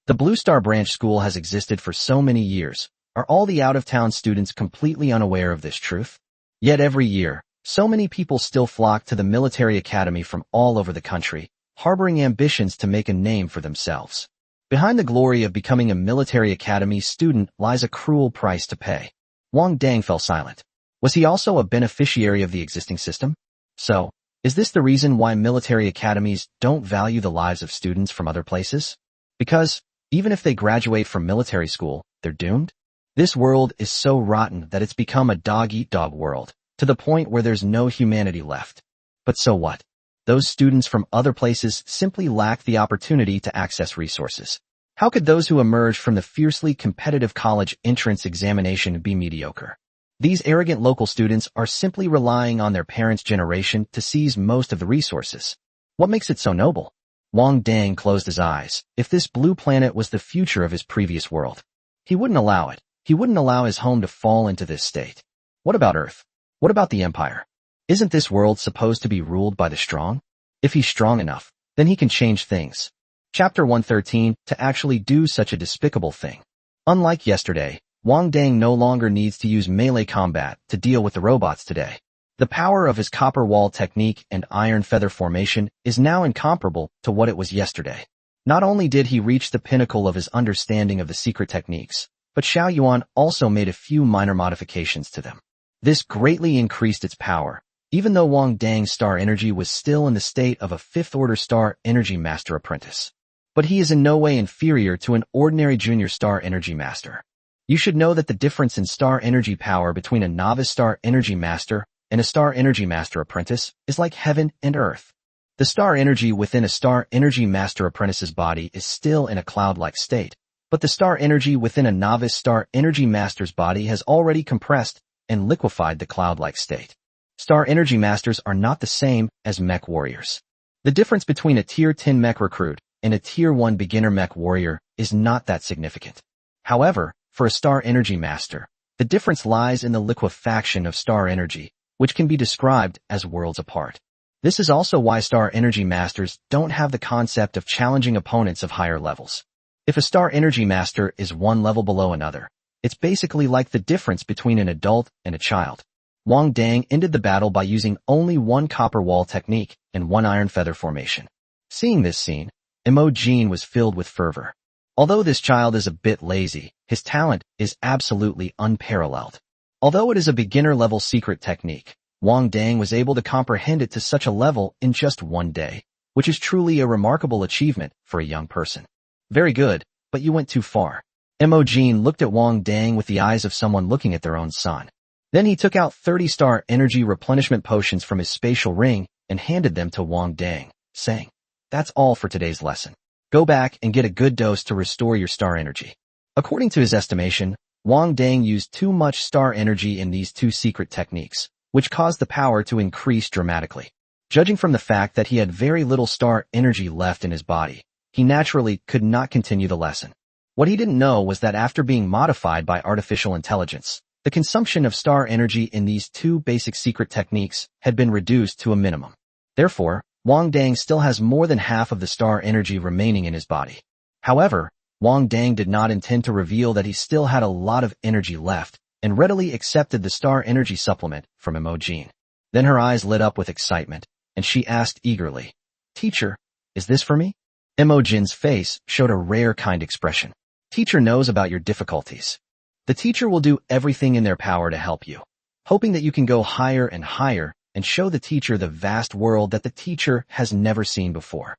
The Blue Star Branch School has existed for so many years. Are all the out-of-town students completely unaware of this truth? Yet every year, so many people still flock to the military academy from all over the country, harboring ambitions to make a name for themselves. Behind the glory of becoming a military academy student lies a cruel price to pay. Wang Dang fell silent. Was he also a beneficiary of the existing system? So, is this the reason why military academies don't value the lives of students from other places? Because, even if they graduate from military school, they're doomed? This world is so rotten that it's become a dog-eat-dog world, to the point where there's no humanity left. But so what? Those students from other places simply lack the opportunity to access resources. How could those who emerge from the fiercely competitive college entrance examination be mediocre? These arrogant local students are simply relying on their parents' generation to seize most of the resources. What makes it so noble? Wang Dang closed his eyes. If this blue planet was the future of his previous world, he wouldn't allow it. He wouldn't allow his home to fall into this state. What about Earth? What about the Empire? Isn't this world supposed to be ruled by the strong? If he's strong enough, then he can change things. Chapter 113, to actually do such a despicable thing. Unlike yesterday, Wang Dang no longer needs to use melee combat to deal with the robots today. The power of his copper wall technique and iron feather formation is now incomparable to what it was yesterday. Not only did he reach the pinnacle of his understanding of the secret techniques, but Xiao Yuan also made a few minor modifications to them. This greatly increased its power, even though Wang Dang's star energy was still in the state of a fifth-order star energy master apprentice. But he is in no way inferior to an ordinary junior star energy master. You should know that the difference in star energy power between a novice star energy master and a star energy master apprentice is like heaven and earth. The star energy within a star energy master apprentice's body is still in a cloud-like state, but the star energy within a novice star energy master's body has already compressed and liquefied the cloud-like state. Star energy masters are not the same as mech warriors. The difference between a tier 10 mech recruit and a tier 1 beginner mech warrior is not that significant. However, for a star energy master, the difference lies in the liquefaction of star energy, which can be described as worlds apart. This is also why star energy masters don't have the concept of challenging opponents of higher levels. If a star energy master is one level below another, it's basically like the difference between an adult and a child. Wang Dang ended the battle by using only one copper wall technique and one iron feather formation. Seeing this scene, Imogen was filled with fervor. Although this child is a bit lazy, his talent is absolutely unparalleled. Although it is a beginner-level secret technique, Wang Dang was able to comprehend it to such a level in just one day, which is truly a remarkable achievement for a young person. Very good, but you went too far. Imogen looked at Wang Dang with the eyes of someone looking at their own son. Then he took out 30 star energy replenishment potions from his spatial ring and handed them to Wang Dang, saying, "That's all for today's lesson. Go back and get a good dose to restore your star energy." According to his estimation, Wang Dang used too much star energy in these two secret techniques, which caused the power to increase dramatically. Judging from the fact that he had very little star energy left in his body, he naturally could not continue the lesson. What he didn't know was that after being modified by artificial intelligence, the consumption of star energy in these two basic secret techniques had been reduced to a minimum. Therefore, Wang Dang still has more than half of the star energy remaining in his body. However, Wang Dang did not intend to reveal that he still had a lot of energy left and readily accepted the star energy supplement from Imogen. Then her eyes lit up with excitement, and she asked eagerly, "Teacher, is this for me?" Imogen's face showed a rare kind expression. Teacher knows about your difficulties. The teacher will do everything in their power to help you, hoping that you can go higher and higher and show the teacher the vast world that the teacher has never seen before.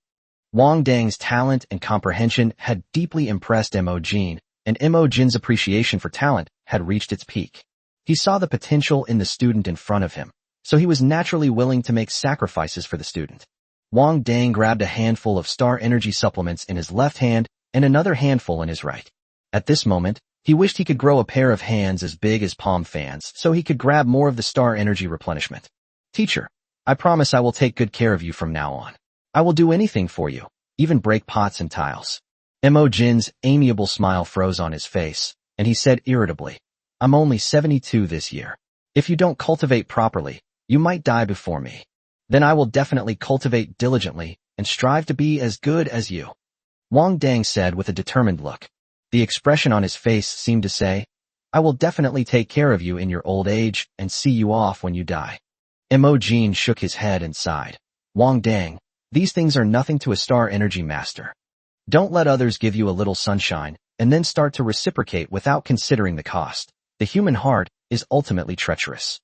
Wang Dang's talent and comprehension had deeply impressed Imogen, and Imogen's appreciation for talent had reached its peak. He saw the potential in the student in front of him, so he was naturally willing to make sacrifices for the student. Wang Dang grabbed a handful of star energy supplements in his left hand and another handful in his right. At this moment, he wished he could grow a pair of hands as big as palm fans so he could grab more of the star energy replenishment. Teacher, I promise I will take good care of you from now on. I will do anything for you, even break pots and tiles. Imogen's amiable smile froze on his face, and he said irritably, I'm only 72 this year. If you don't cultivate properly, you might die before me. Then I will definitely cultivate diligently and strive to be as good as you. Wang Dang said with a determined look. The expression on his face seemed to say, I will definitely take care of you in your old age and see you off when you die. Imogen shook his head and sighed. Wang Dang, these things are nothing to a star energy master. Don't let others give you a little sunshine and then start to reciprocate without considering the cost. The human heart is ultimately treacherous.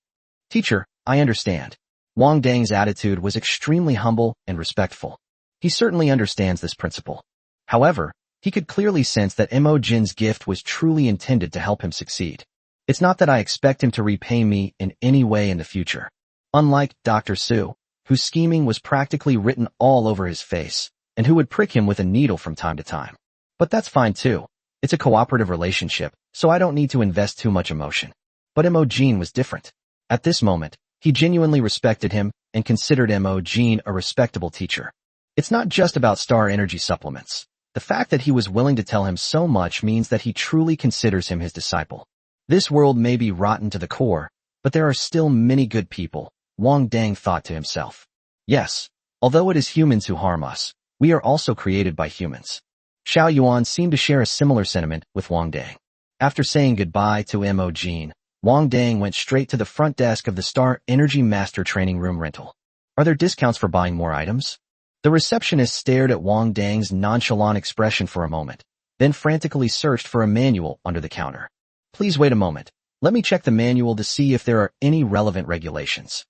Teacher, I understand. Wang Dang's attitude was extremely humble and respectful. He certainly understands this principle. However, he could clearly sense that Imogen's gift was truly intended to help him succeed. It's not that I expect him to repay me in any way in the future. Unlike Dr. Su, whose scheming was practically written all over his face, and who would prick him with a needle from time to time. But that's fine too. It's a cooperative relationship, so I don't need to invest too much emotion. But Imogen was different. At this moment, he genuinely respected him and considered Imogen a respectable teacher. It's not just about star energy supplements. The fact that he was willing to tell him so much means that he truly considers him his disciple. This world may be rotten to the core, but there are still many good people, Wang Dang thought to himself. Yes, although it is humans who harm us, we are also created by humans. Xiao Yuan seemed to share a similar sentiment with Wang Dang. After saying goodbye to Imogen, Wang Dang went straight to the front desk of the Star Energy Master Training Room rental. Are there discounts for buying more items? The receptionist stared at Wang Dang's nonchalant expression for a moment, then frantically searched for a manual under the counter. Please wait a moment. Let me check the manual to see if there are any relevant regulations.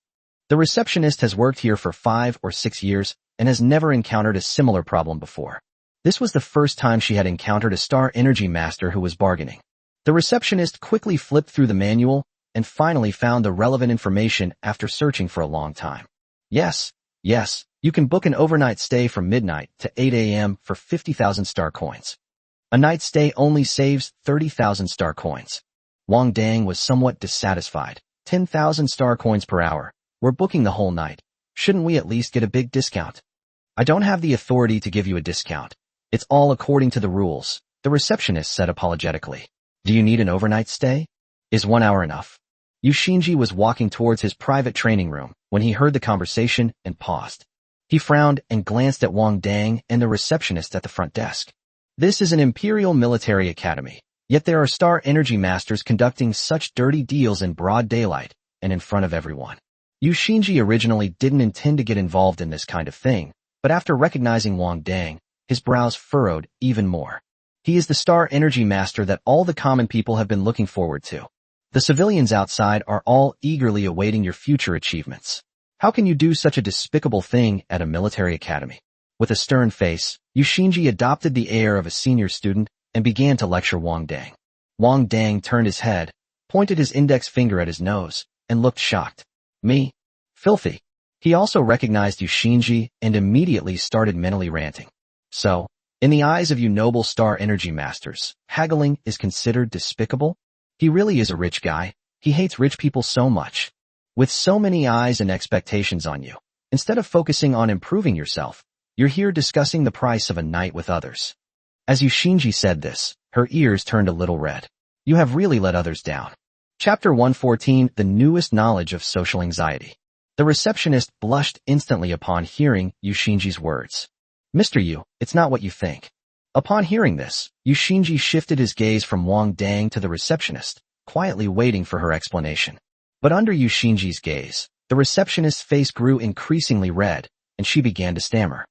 The receptionist has worked here for 5 or 6 years and has never encountered a similar problem before. This was the first time she had encountered a Star Energy Master who was bargaining. The receptionist quickly flipped through the manual and finally found the relevant information after searching for a long time. Yes, you can book an overnight stay from midnight to 8 a.m. for 50,000 star coins. A night stay only saves 30,000 star coins. Wang Dang was somewhat dissatisfied. 10,000 star coins per hour. We're booking the whole night. Shouldn't we at least get a big discount? I don't have the authority to give you a discount. It's all according to the rules, the receptionist said apologetically. Do you need an overnight stay? Is 1 hour enough? Yushinji was walking towards his private training room when he heard the conversation and paused. He frowned and glanced at Wang Dang and the receptionist at the front desk. This is an Imperial Military Academy, yet there are Star Energy Masters conducting such dirty deals in broad daylight and in front of everyone. Yushinji originally didn't intend to get involved in this kind of thing, but after recognizing Wang Dang, his brows furrowed even more. He is the Star Energy Master that all the common people have been looking forward to. The civilians outside are all eagerly awaiting your future achievements. How can you do such a despicable thing at a military academy? With a stern face, Yushinji adopted the air of a senior student and began to lecture Wang Dang. Wang Dang turned his head, pointed his index finger at his nose, and looked shocked. Me? Filthy. He also recognized Yushinji and immediately started mentally ranting. So, in the eyes of you noble Star Energy Masters, haggling is considered despicable? He really is a rich guy. He hates rich people so much. With so many eyes and expectations on you, instead of focusing on improving yourself, you're here discussing the price of a night with others. As Yushinji said this, her ears turned a little red. You have really let others down. Chapter 114, The Newest Knowledge of Social Anxiety. The receptionist blushed instantly upon hearing Yushinji's words. Mr. Yu, it's not what you think. Upon hearing this, Yushinji shifted his gaze from Wang Dang to the receptionist, quietly waiting for her explanation. But under Yushinji's gaze, the receptionist's face grew increasingly red, and she began to stammer.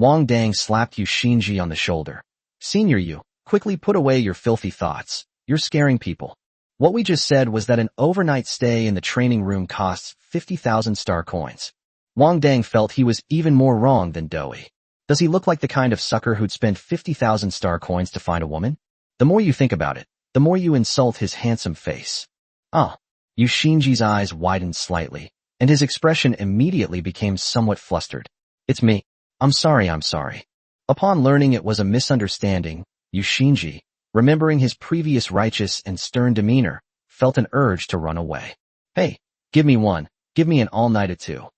Wang Dang slapped Yu Xinji on the shoulder. Senior Yu, quickly put away your filthy thoughts. You're scaring people. What we just said was that an overnight stay in the training room costs 50,000 star coins. Wang Dang felt he was even more wrong than Doi. Does he look like the kind of sucker who'd spend 50,000 star coins to find a woman? The more you think about it, the more you insult his handsome face. Ah. Yu Xinji's eyes widened slightly, and his expression immediately became somewhat flustered. It's me. I'm sorry. Upon learning it was a misunderstanding, Yu Xinji, remembering his previous righteous and stern demeanor, felt an urge to run away. Hey, give me one. Give me an all-nighter too.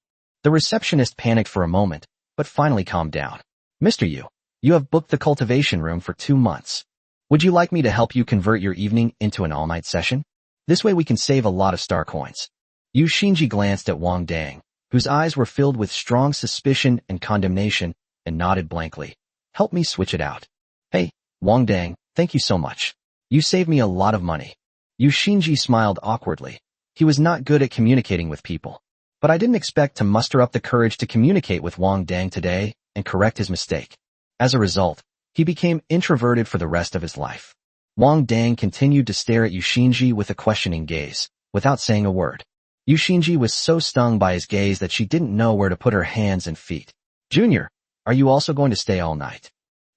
The receptionist panicked for a moment, but finally calmed down. Mr. Yu, you have booked the cultivation room for 2 months. Would you like me to help you convert your evening into an all-night session? This way we can save a lot of star coins. Yu Xinji glanced at Wang Dang, whose eyes were filled with strong suspicion and condemnation, and nodded blankly. Help me switch it out. Hey, Wang Dang, thank you so much. You saved me a lot of money. Yu Xinji smiled awkwardly. He was not good at communicating with people. But I didn't expect to muster up the courage to communicate with Wang Dang today and correct his mistake. As a result, he became introverted for the rest of his life. Wang Dang continued to stare at Yu Xinji with a questioning gaze, without saying a word. Yu Xinji was so stung by his gaze that she didn't know where to put her hands and feet. Junior, are you also going to stay all night?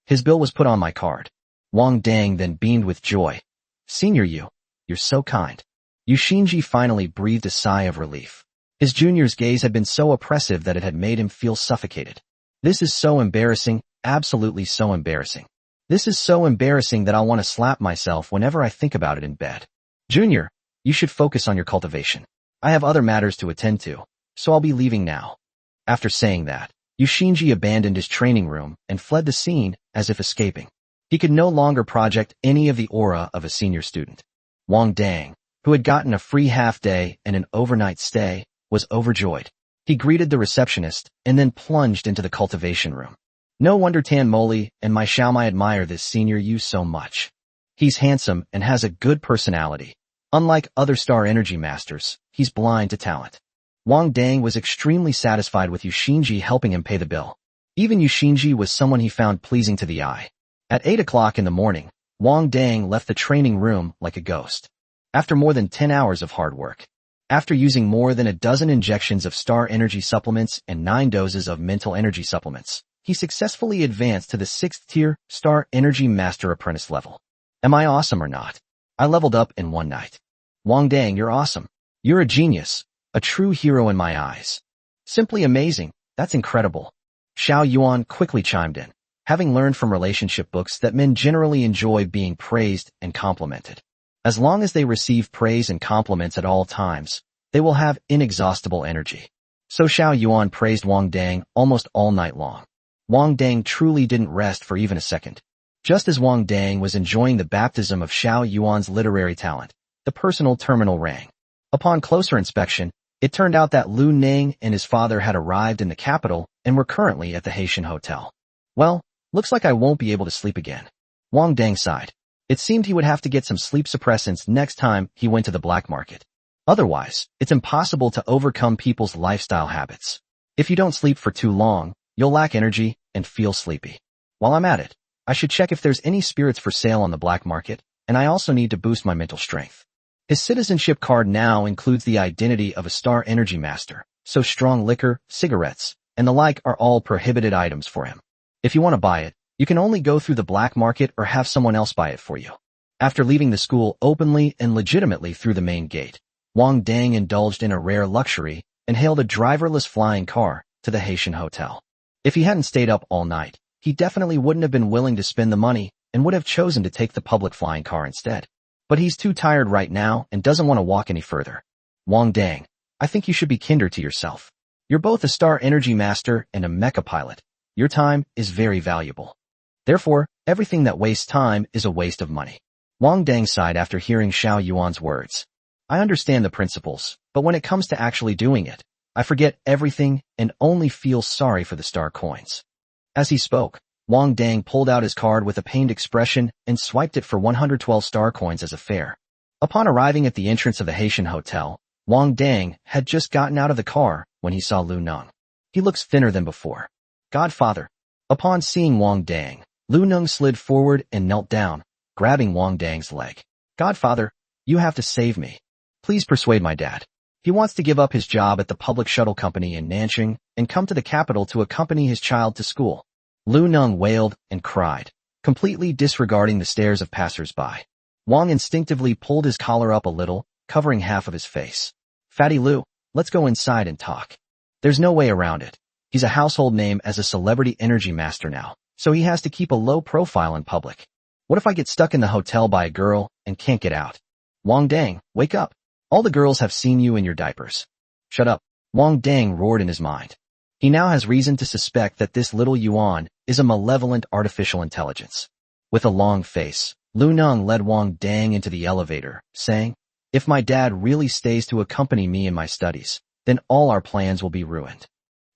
His bill was put on my card. Wang Dang then beamed with joy. Senior Yu, you're so kind. Yu Xinji finally breathed a sigh of relief. His junior's gaze had been so oppressive that it had made him feel suffocated. This is so embarrassing, absolutely so embarrassing. This is so embarrassing that I'll want to slap myself whenever I think about it in bed. Junior, you should focus on your cultivation. I have other matters to attend to, so I'll be leaving now. After saying that, Yu Xinji abandoned his training room and fled the scene as if escaping. He could no longer project any of the aura of a senior student. Wang Dang, who had gotten a free half-day and an overnight stay, was overjoyed. He greeted the receptionist and then plunged into the cultivation room. No wonder Tan Moli and Mai Xiaomai admire this senior Yu so much. He's handsome and has a good personality. Unlike other star energy masters, he's blind to talent. Wang Dang was extremely satisfied with Yu Xinji helping him pay the bill. Even Yu Xinji was someone he found pleasing to the eye. At 8 o'clock in the morning, Wang Dang left the training room like a ghost. After more than 10 hours of hard work. After using more than a dozen injections of star energy supplements and 9 doses of mental energy supplements, he successfully advanced to the 6th tier Star Energy Master Apprentice level. Am I awesome or not? I leveled up in one night. Wang Dang, you're awesome. You're a genius, a true hero in my eyes. Simply amazing, that's incredible. Xiao Yuan quickly chimed in, having learned from relationship books that men generally enjoy being praised and complimented. As long as they receive praise and compliments at all times, they will have inexhaustible energy. So Xiao Yuan praised Wang Dang almost all night long. Wang Dang truly didn't rest for even a second. Just as Wang Dang was enjoying the baptism of Xiao Yuan's literary talent, the personal terminal rang. Upon closer inspection, it turned out that Lu Ning and his father had arrived in the capital and were currently at the Haitian Hotel. Well, looks like I won't be able to sleep again. Wang Dang sighed. It seemed he would have to get some sleep suppressants next time he went to the black market. Otherwise, it's impossible to overcome people's lifestyle habits. If you don't sleep for too long, you'll lack energy and feel sleepy. While I'm at it, I should check if there's any spirits for sale on the black market, and I also need to boost my mental strength. His citizenship card now includes the identity of a Star Energy Master, so strong liquor, cigarettes, and the like are all prohibited items for him. If you want to buy it, you can only go through the black market or have someone else buy it for you. After leaving the school openly and legitimately through the main gate, Wang Dang indulged in a rare luxury and hailed a driverless flying car to the Haitian Hotel. If he hadn't stayed up all night, he definitely wouldn't have been willing to spend the money and would have chosen to take the public flying car instead. But he's too tired right now and doesn't want to walk any further. Wang Dang, I think you should be kinder to yourself. You're both a Star Energy Master and a mecha pilot. Your time is very valuable. Therefore, everything that wastes time is a waste of money. Wang Dang sighed after hearing Xiao Yuan's words. I understand the principles, but when it comes to actually doing it, I forget everything and only feel sorry for the star coins. As he spoke, Wang Dang pulled out his card with a pained expression and swiped it for 112 star coins as a fare. Upon arriving at the entrance of the Haitian Hotel, Wang Dang had just gotten out of the car when he saw Lu Neng. He looks thinner than before. Godfather, Upon seeing Wang Dang, Lu Neng slid forward and knelt down, grabbing Wang Dang's leg. "Godfather, you have to save me. Please persuade my dad. He wants to give up his job at the public shuttle company in Nanjing and come to the capital to accompany his child to school." Lu Neng wailed and cried, completely disregarding the stares of passers-by. Wang instinctively pulled his collar up a little, covering half of his face. "Fatty Lu, let's go inside and talk. There's no way around it. He's a household name as a celebrity energy master now, so he has to keep a low profile in public. What if I get stuck in the hotel by a girl and can't get out? Wang Dang, wake up. All the girls have seen you in your diapers." "Shut up," Wang Dang roared in his mind. He now has reason to suspect that this little Yuan is a malevolent artificial intelligence. With a long face, Lu Neng led Wang Dang into the elevator, saying, "If my dad really stays to accompany me in my studies, then all our plans will be ruined.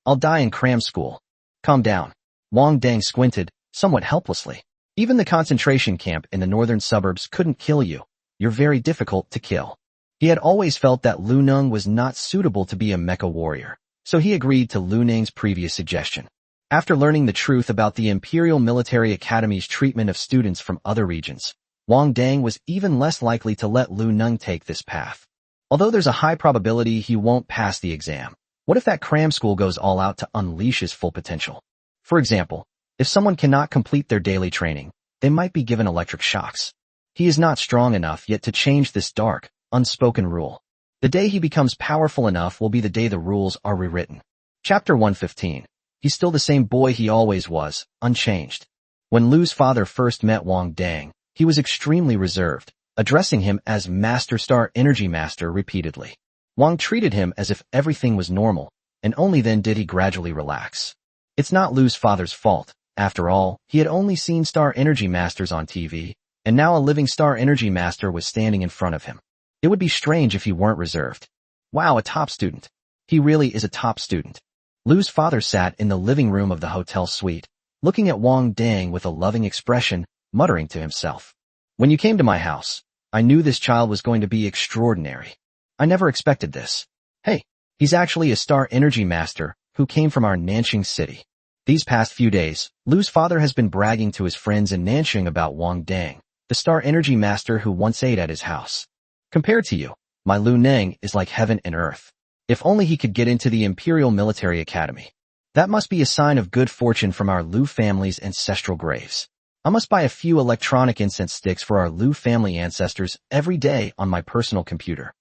I'll die in cram school." "Calm down." Wang Dang squinted, somewhat helplessly. "Even the concentration camp in the northern suburbs couldn't kill you. You're very difficult to kill." He had always felt that Lu Neng was not suitable to be a mecha warrior, so he agreed to Lu Neng's previous suggestion. After learning the truth about the Imperial Military Academy's treatment of students from other regions, Wang Dang was even less likely to let Lu Neng take this path. Although there's a high probability he won't pass the exam, what if that cram school goes all out to unleash his full potential? For example, if someone cannot complete their daily training, they might be given electric shocks. He is not strong enough yet to change this dark, unspoken rule. The day he becomes powerful enough will be the day the rules are rewritten. Chapter 115. He's still the same boy he always was, unchanged. When Lu's father first met Wang Dang, he was extremely reserved, addressing him as Master Star Energy Master repeatedly. Wang treated him as if everything was normal, and only then did he gradually relax. It's not Lu's father's fault. After all, he had only seen Star Energy Masters on TV, and now a living Star Energy Master was standing in front of him. It would be strange if he weren't reserved. Wow, a top student. He really is a top student. Lu's father sat in the living room of the hotel suite, looking at Wang Dang with a loving expression, muttering to himself. "When you came to my house, I knew this child was going to be extraordinary. I never expected this. Hey, he's actually a Star Energy Master who came from our Nanjing city." These past few days, Lu's father has been bragging to his friends in Nanjing about Wang Dang, the Star Energy Master who once ate at his house. "Compared to you, my Lu Neng is like heaven and earth. If only he could get into the Imperial Military Academy. That must be a sign of good fortune from our Lu family's ancestral graves. I must buy a few electronic incense sticks for our Lu family ancestors every day on my personal computer."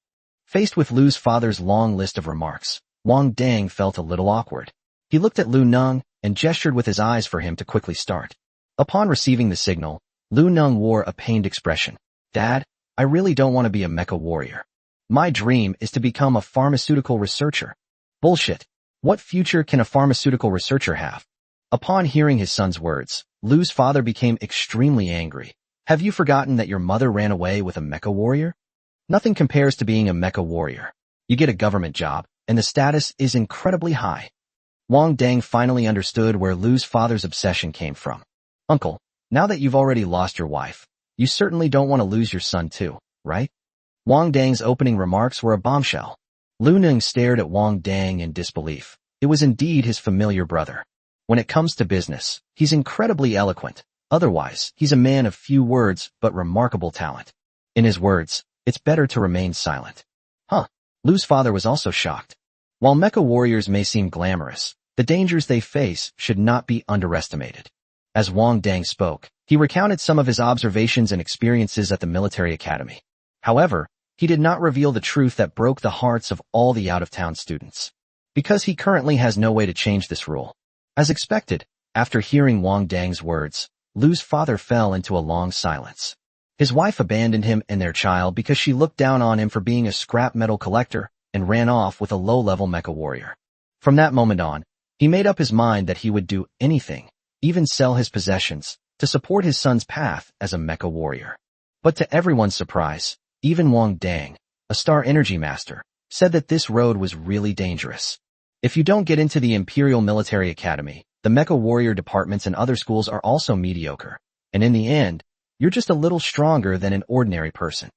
Faced with Lu's father's long list of remarks, Wang Dang felt a little awkward. He looked at Lu Neng and gestured with his eyes for him to quickly start. Upon receiving the signal, Lu Neng wore a pained expression. "Dad, I really don't want to be a mecha warrior. My dream is to become a pharmaceutical researcher." "Bullshit. What future can a pharmaceutical researcher have?" Upon hearing his son's words, Lu's father became extremely angry. "Have you forgotten that your mother ran away with a mecha warrior? Nothing compares to being a mecha warrior. You get a government job, and the status is incredibly high." Wang Dang finally understood where Lu's father's obsession came from. "Uncle, now that you've already lost your wife, you certainly don't want to lose your son too, right?" Wang Dang's opening remarks were a bombshell. Lu Neng stared at Wang Dang in disbelief. It was indeed his familiar brother. When it comes to business, he's incredibly eloquent. Otherwise, he's a man of few words but remarkable talent. In his words, it's better to remain silent. Huh. Lu's father was also shocked. While mecha warriors may seem glamorous, the dangers they face should not be underestimated. As Wang Dang spoke, he recounted some of his observations and experiences at the military academy. However, he did not reveal the truth that broke the hearts of all the out-of-town students. Because he currently has no way to change this rule. As expected, after hearing Wang Dang's words, Lu's father fell into a long silence. His wife abandoned him and their child because she looked down on him for being a scrap metal collector and ran off with a low-level mecha warrior. From that moment on, he made up his mind that he would do anything, even sell his possessions, to support his son's path as a mecha warrior. But to everyone's surprise, even Wang Dang, a Star Energy Master, said that this road was really dangerous. If you don't get into the Imperial Military Academy, the mecha warrior departments and other schools are also mediocre, and in the end, you're just a little stronger than an ordinary person.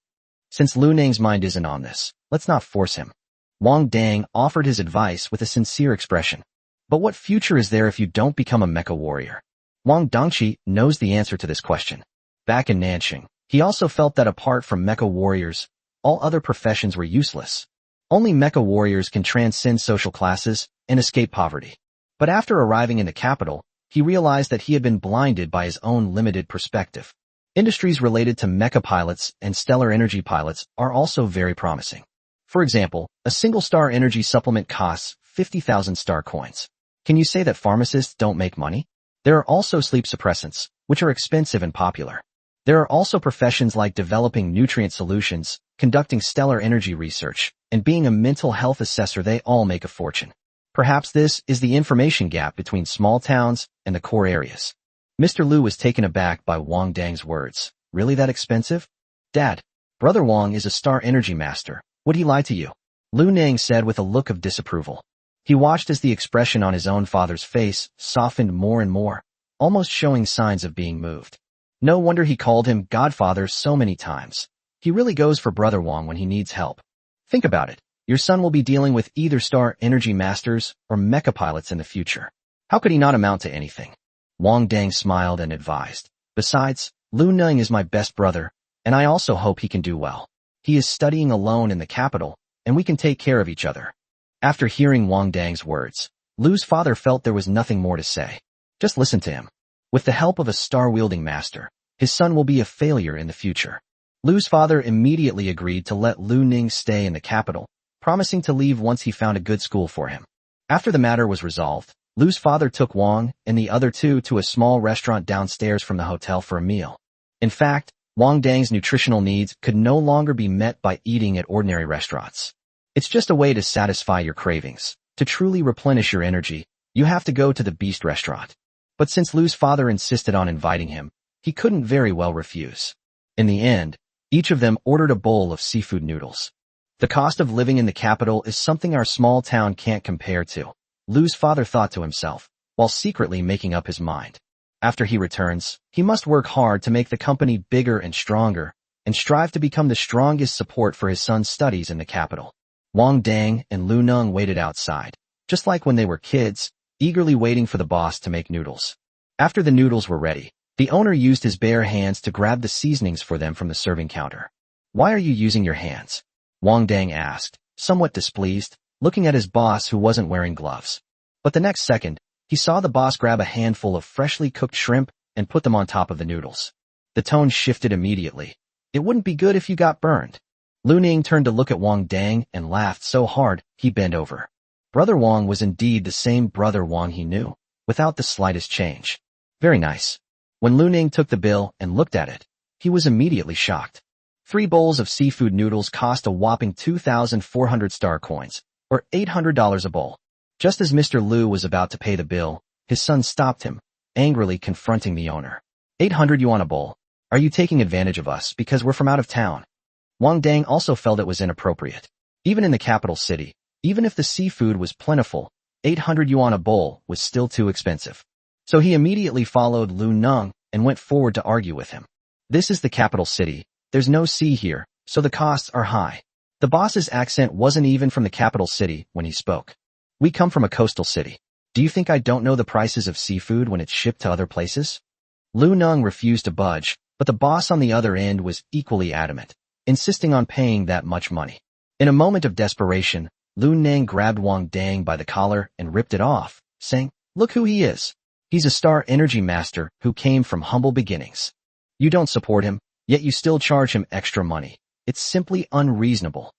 Since Lu Neng's mind isn't on this, let's not force him. Wang Dang offered his advice with a sincere expression. But what future is there if you don't become a mecha warrior? Wang Dongqi knows the answer to this question. Back in Nanxing, he also felt that apart from mecha warriors, all other professions were useless. Only mecha warriors can transcend social classes and escape poverty. But after arriving in the capital, he realized that he had been blinded by his own limited perspective. Industries related to mecha pilots and stellar energy pilots are also very promising. For example, a single star energy supplement costs 50,000 star coins. Can you say that pharmacists don't make money? There are also sleep suppressants, which are expensive and popular. There are also professions like developing nutrient solutions, conducting stellar energy research, and being a mental health assessor. They all make a fortune. Perhaps this is the information gap between small towns and the core areas. Mr. Lu was taken aback by Wang Dang's words. Really that expensive? Dad, Brother Wang is a star energy master. Would he lie to you? Lu Nang said with a look of disapproval. He watched as the expression on his own father's face softened more and more, almost showing signs of being moved. No wonder he called him Godfather so many times. He really goes for Brother Wang when he needs help. Think about it. Your son will be dealing with either star energy masters or mecha pilots in the future. How could he not amount to anything? Wang Dang smiled and advised. Besides, Lu Nang is my best brother, and I also hope he can do well. He is studying alone in the capital, and we can take care of each other. After hearing Wang Dang's words, Lu's father felt there was nothing more to say. Just listen to him. With the help of a star-wielding master, his son will be a failure in the future. Lu's father immediately agreed to let Lu Ning stay in the capital, promising to leave once he found a good school for him. After the matter was resolved, Lu's father took Wang and the other two to a small restaurant downstairs from the hotel for a meal. In fact, Wang Dang's nutritional needs could no longer be met by eating at ordinary restaurants. It's just a way to satisfy your cravings. To truly replenish your energy, you have to go to the Beast restaurant. But since Lu's father insisted on inviting him, he couldn't very well refuse. In the end, each of them ordered a bowl of seafood noodles. The cost of living in the capital is something our small town can't compare to, Lu's father thought to himself, while secretly making up his mind. After he returns, he must work hard to make the company bigger and stronger, and strive to become the strongest support for his son's studies in the capital. Wang Dang and Lu Nung waited outside, just like when they were kids, eagerly waiting for the boss to make noodles. After the noodles were ready, the owner used his bare hands to grab the seasonings for them from the serving counter. Why are you using your hands? Wang Dang asked, somewhat displeased, looking at his boss who wasn't wearing gloves. But the next second, he saw the boss grab a handful of freshly cooked shrimp and put them on top of the noodles. The tone shifted immediately. It wouldn't be good if you got burned. Lu Ning turned to look at Wang Dang and laughed so hard, he bent over. Brother Wang was indeed the same Brother Wang he knew, without the slightest change. Very nice. When Lu Ning took the bill and looked at it, he was immediately shocked. 3 bowls of seafood noodles cost a whopping 2,400 star coins, or $800 a bowl. Just as Mr. Lu was about to pay the bill, his son stopped him, angrily confronting the owner. 800 yuan a bowl. Are you taking advantage of us because we're from out of town? Wang Dang also felt it was inappropriate. Even in the capital city, even if the seafood was plentiful, 800 yuan a bowl was still too expensive. So he immediately followed Lu Nung and went forward to argue with him. This is the capital city. There's no sea here, so the costs are high. The boss's accent wasn't even from the capital city when he spoke. We come from a coastal city. Do you think I don't know the prices of seafood when it's shipped to other places? Lu Nung refused to budge, but the boss on the other end was equally adamant, insisting on paying that much money. In a moment of desperation, Lu Nang grabbed Wang Dang by the collar and ripped it off, saying, look who he is. He's a star energy master who came from humble beginnings. You don't support him, yet you still charge him extra money. It's simply unreasonable.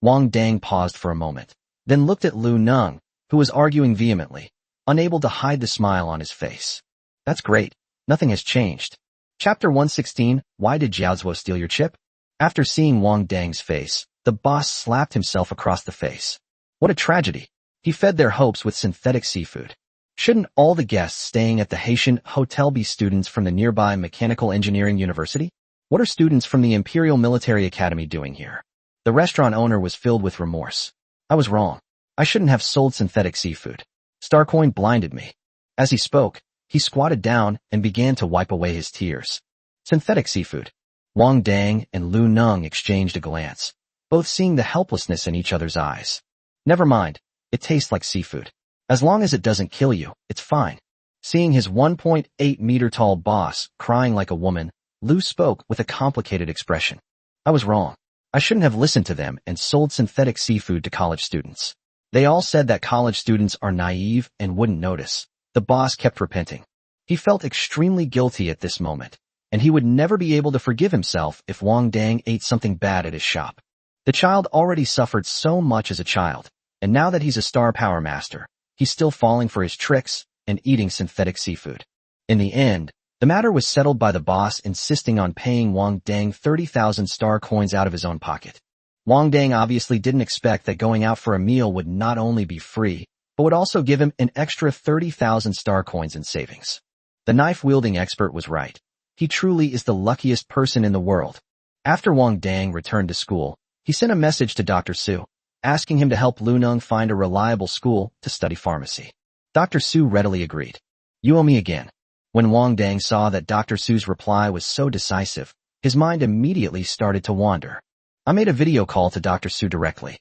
Wang Dang paused for a moment, then looked at Lu Nung, who was arguing vehemently, unable to hide the smile on his face. That's great. Nothing has changed. Chapter 116, Why did Jiaozuo steal your chip? After seeing Wang Dang's face, the boss slapped himself across the face. What a tragedy. He fed their hopes with synthetic seafood. Shouldn't all the guests staying at the Haitian Hotel be students from the nearby Mechanical Engineering University? What are students from the Imperial Military Academy doing here? The restaurant owner was filled with remorse. I was wrong. I shouldn't have sold synthetic seafood. Starcoin blinded me. As he spoke, he squatted down and began to wipe away his tears. Synthetic seafood. Wang Dang and Lu Nung exchanged a glance, both seeing the helplessness in each other's eyes. Never mind, it tastes like seafood. As long as it doesn't kill you, it's fine. Seeing his 1.8-meter-tall boss crying like a woman, Lu spoke with a complicated expression. I was wrong. I shouldn't have listened to them and sold synthetic seafood to college students. They all said that college students are naive and wouldn't notice. The boss kept repenting. He felt extremely guilty at this moment, and he would never be able to forgive himself if Wang Dang ate something bad at his shop. The child already suffered so much as a child, and now that he's a star power master, he's still falling for his tricks and eating synthetic seafood. In the end, the matter was settled by the boss insisting on paying Wang Dang 30,000 star coins out of his own pocket. Wang Dang obviously didn't expect that going out for a meal would not only be free, but would also give him an extra 30,000 star coins in savings. The knife-wielding expert was right. He truly is the luckiest person in the world. After Wang Dang returned to school, he sent a message to Dr. Su, asking him to help Lu Neng find a reliable school to study pharmacy. Dr. Su readily agreed. You owe me again. When Wang Dang saw that Dr. Su's reply was so decisive, his mind immediately started to wander. I made a video call to Dr. Su directly.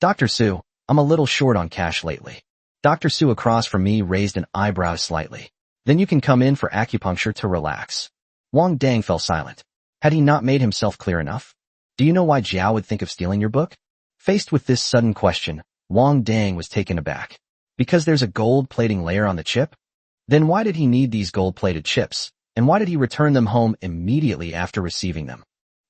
Dr. Su, I'm a little short on cash lately. Dr. Su across from me raised an eyebrow slightly. Then you can come in for acupuncture to relax. Wang Dang fell silent. Had he not made himself clear enough? Do you know why Jiao would think of stealing your book? Faced with this sudden question, Wang Dang was taken aback. Because there's a gold plating layer on the chip? Then why did he need these gold-plated chips, and why did he return them home immediately after receiving them?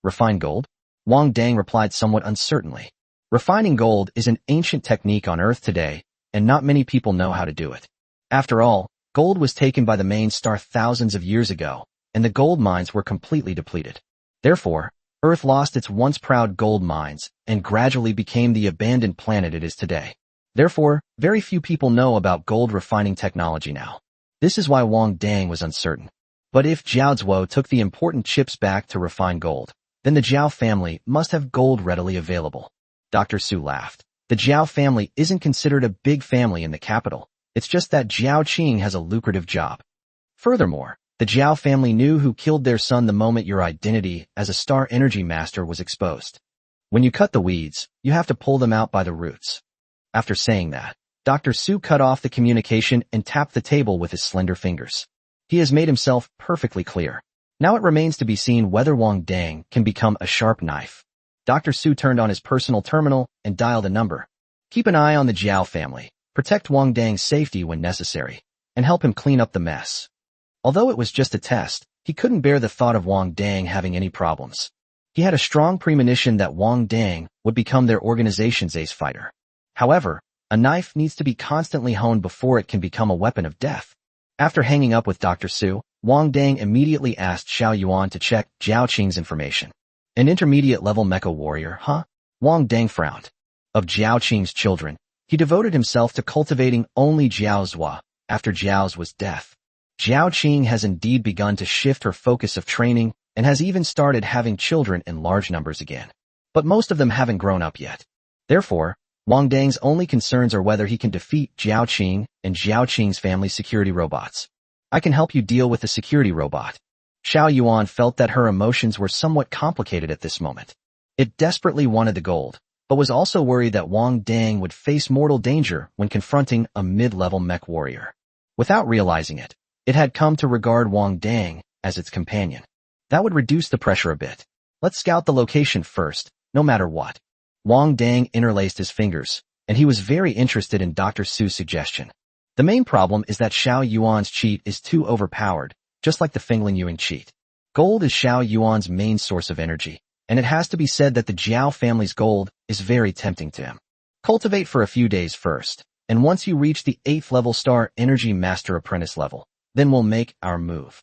Refined gold? Wang Dang replied somewhat uncertainly. Refining gold is an ancient technique on Earth today, and not many people know how to do it. After all, gold was taken by the main star thousands of years ago, and the gold mines were completely depleted. Therefore, Earth lost its once proud gold mines and gradually became the abandoned planet it is today. Therefore, very few people know about gold refining technology now. This is why Wang Dang was uncertain. But if Jiao Zuo took the important chips back to refine gold, then the Jiao family must have gold readily available. Dr. Su laughed. The Jiao family isn't considered a big family in the capital. It's just that Jiao Qing has a lucrative job. Furthermore, the Jiao family knew who killed their son the moment your identity as a star energy master was exposed. When you cut the weeds, you have to pull them out by the roots. After saying that, Dr. Su cut off the communication and tapped the table with his slender fingers. He has made himself perfectly clear. Now it remains to be seen whether Wang Dang can become a sharp knife. Dr. Su turned on his personal terminal and dialed a number. Keep an eye on the Jiao family, protect Wang Dang's safety when necessary, and help him clean up the mess. Although it was just a test, he couldn't bear the thought of Wang Dang having any problems. He had a strong premonition that Wang Dang would become their organization's ace fighter. However, a knife needs to be constantly honed before it can become a weapon of death. After hanging up with Dr. Su, Wang Dang immediately asked Xiao Yuan to check Jiao Qing's information. An intermediate-level mecha warrior, huh? Wang Dang frowned. Of Jiao Qing's children, he devoted himself to cultivating only Jiao Zuo after Jiao's was death. Jiao Qing has indeed begun to shift her focus of training and has even started having children in large numbers again. But most of them haven't grown up yet. Therefore, Wang Dang's only concerns are whether he can defeat Jiao Qing and Jiao Qing's family security robots. I can help you deal with the security robot. Xiao Yuan felt that her emotions were somewhat complicated at this moment. It desperately wanted the gold, but was also worried that Wang Dang would face mortal danger when confronting a mid-level mech warrior. Without realizing it, it had come to regard Wang Dang as its companion. That would reduce the pressure a bit. Let's scout the location first, no matter what. Wang Dang interlaced his fingers, and he was very interested in Dr. Su's suggestion. The main problem is that Xiao Yuan's cheat is too overpowered, just like the Fengling Yuan cheat. Gold is Xiao Yuan's main source of energy, and it has to be said that the Jiao family's gold is very tempting to him. Cultivate for a few days first, and once you reach the 8th level star energy master apprentice level, then we'll make our move.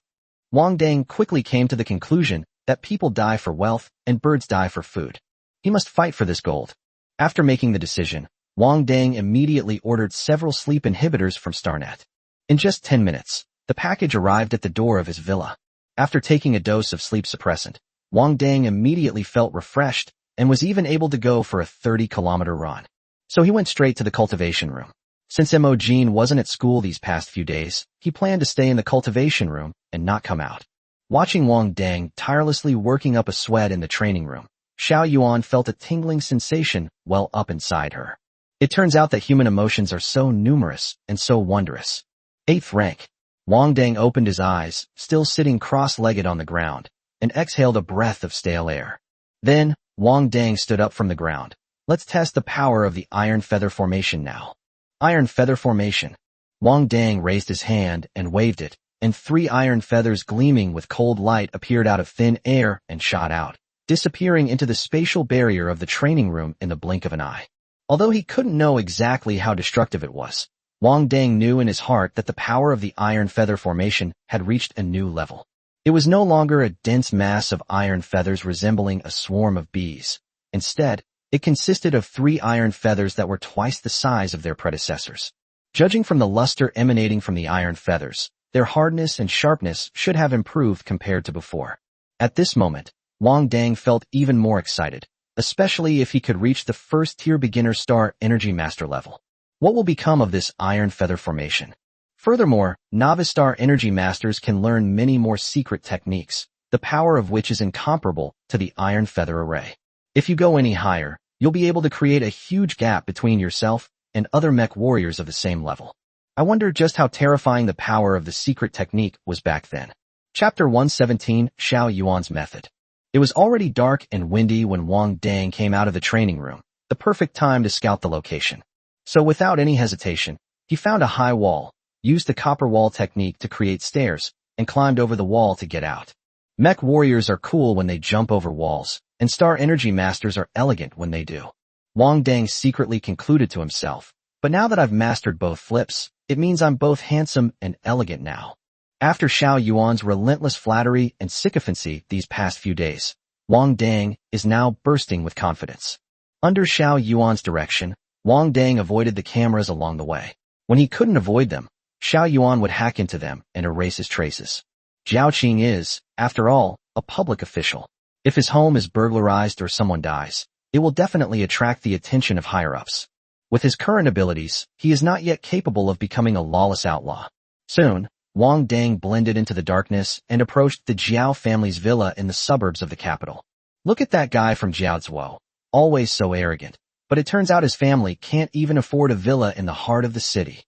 Wang Dang quickly came to the conclusion that people die for wealth and birds die for food. He must fight for this gold. After making the decision, Wang Dang immediately ordered several sleep inhibitors from Starnet. In just 10 minutes, the package arrived at the door of his villa. After taking a dose of sleep suppressant, Wang Dang immediately felt refreshed and was even able to go for a 30-kilometer run. So he went straight to the cultivation room. Since Mo Jin wasn't at school these past few days, he planned to stay in the cultivation room and not come out. Watching Wang Dang tirelessly working up a sweat in the training room, Xiao Yuan felt a tingling sensation well up inside her. It turns out that human emotions are so numerous and so wondrous. 8th rank. Wang Dang opened his eyes, still sitting cross-legged on the ground, and exhaled a breath of stale air. Then, Wang Dang stood up from the ground. Let's test the power of the Iron Feather Formation now. Iron Feather Formation. Wang Dang raised his hand and waved it, and 3 iron feathers gleaming with cold light appeared out of thin air and shot out, disappearing into the spatial barrier of the training room in the blink of an eye. Although he couldn't know exactly how destructive it was, Wang Dang knew in his heart that the power of the Iron Feather Formation had reached a new level. It was no longer a dense mass of iron feathers resembling a swarm of bees. Instead, it consisted of 3 iron feathers that were twice the size of their predecessors. Judging from the luster emanating from the iron feathers, their hardness and sharpness should have improved compared to before. At this moment, Wang Dang felt even more excited, especially if he could reach the first-tier beginner star energy master level. What will become of this Iron Feather Formation? Furthermore, novice star energy masters can learn many more secret techniques, the power of which is incomparable to the Iron Feather Array. If you go any higher, you'll be able to create a huge gap between yourself and other mech warriors of the same level. I wonder just how terrifying the power of the secret technique was back then. Chapter 117, Xiao Yuan's Method. It was already dark and windy when Wang Dang came out of the training room, the perfect time to scout the location. So without any hesitation, he found a high wall, used the copper wall technique to create stairs, and climbed over the wall to get out. Mech warriors are cool when they jump over walls, and star energy masters are elegant when they do. Wang Dang secretly concluded to himself, but now that I've mastered both flips, it means I'm both handsome and elegant now. After Xiao Yuan's relentless flattery and sycophancy these past few days, Wang Dang is now bursting with confidence. Under Xiao Yuan's direction, Wang Dang avoided the cameras along the way. When he couldn't avoid them, Xiao Yuan would hack into them and erase his traces. Jiao Qing is, after all, a public official. If his home is burglarized or someone dies, it will definitely attract the attention of higher-ups. With his current abilities, he is not yet capable of becoming a lawless outlaw. Soon, Wang Dang blended into the darkness and approached the Jiao family's villa in the suburbs of the capital. Look at that guy from Jiaozuo, always so arrogant, but it turns out his family can't even afford a villa in the heart of the city.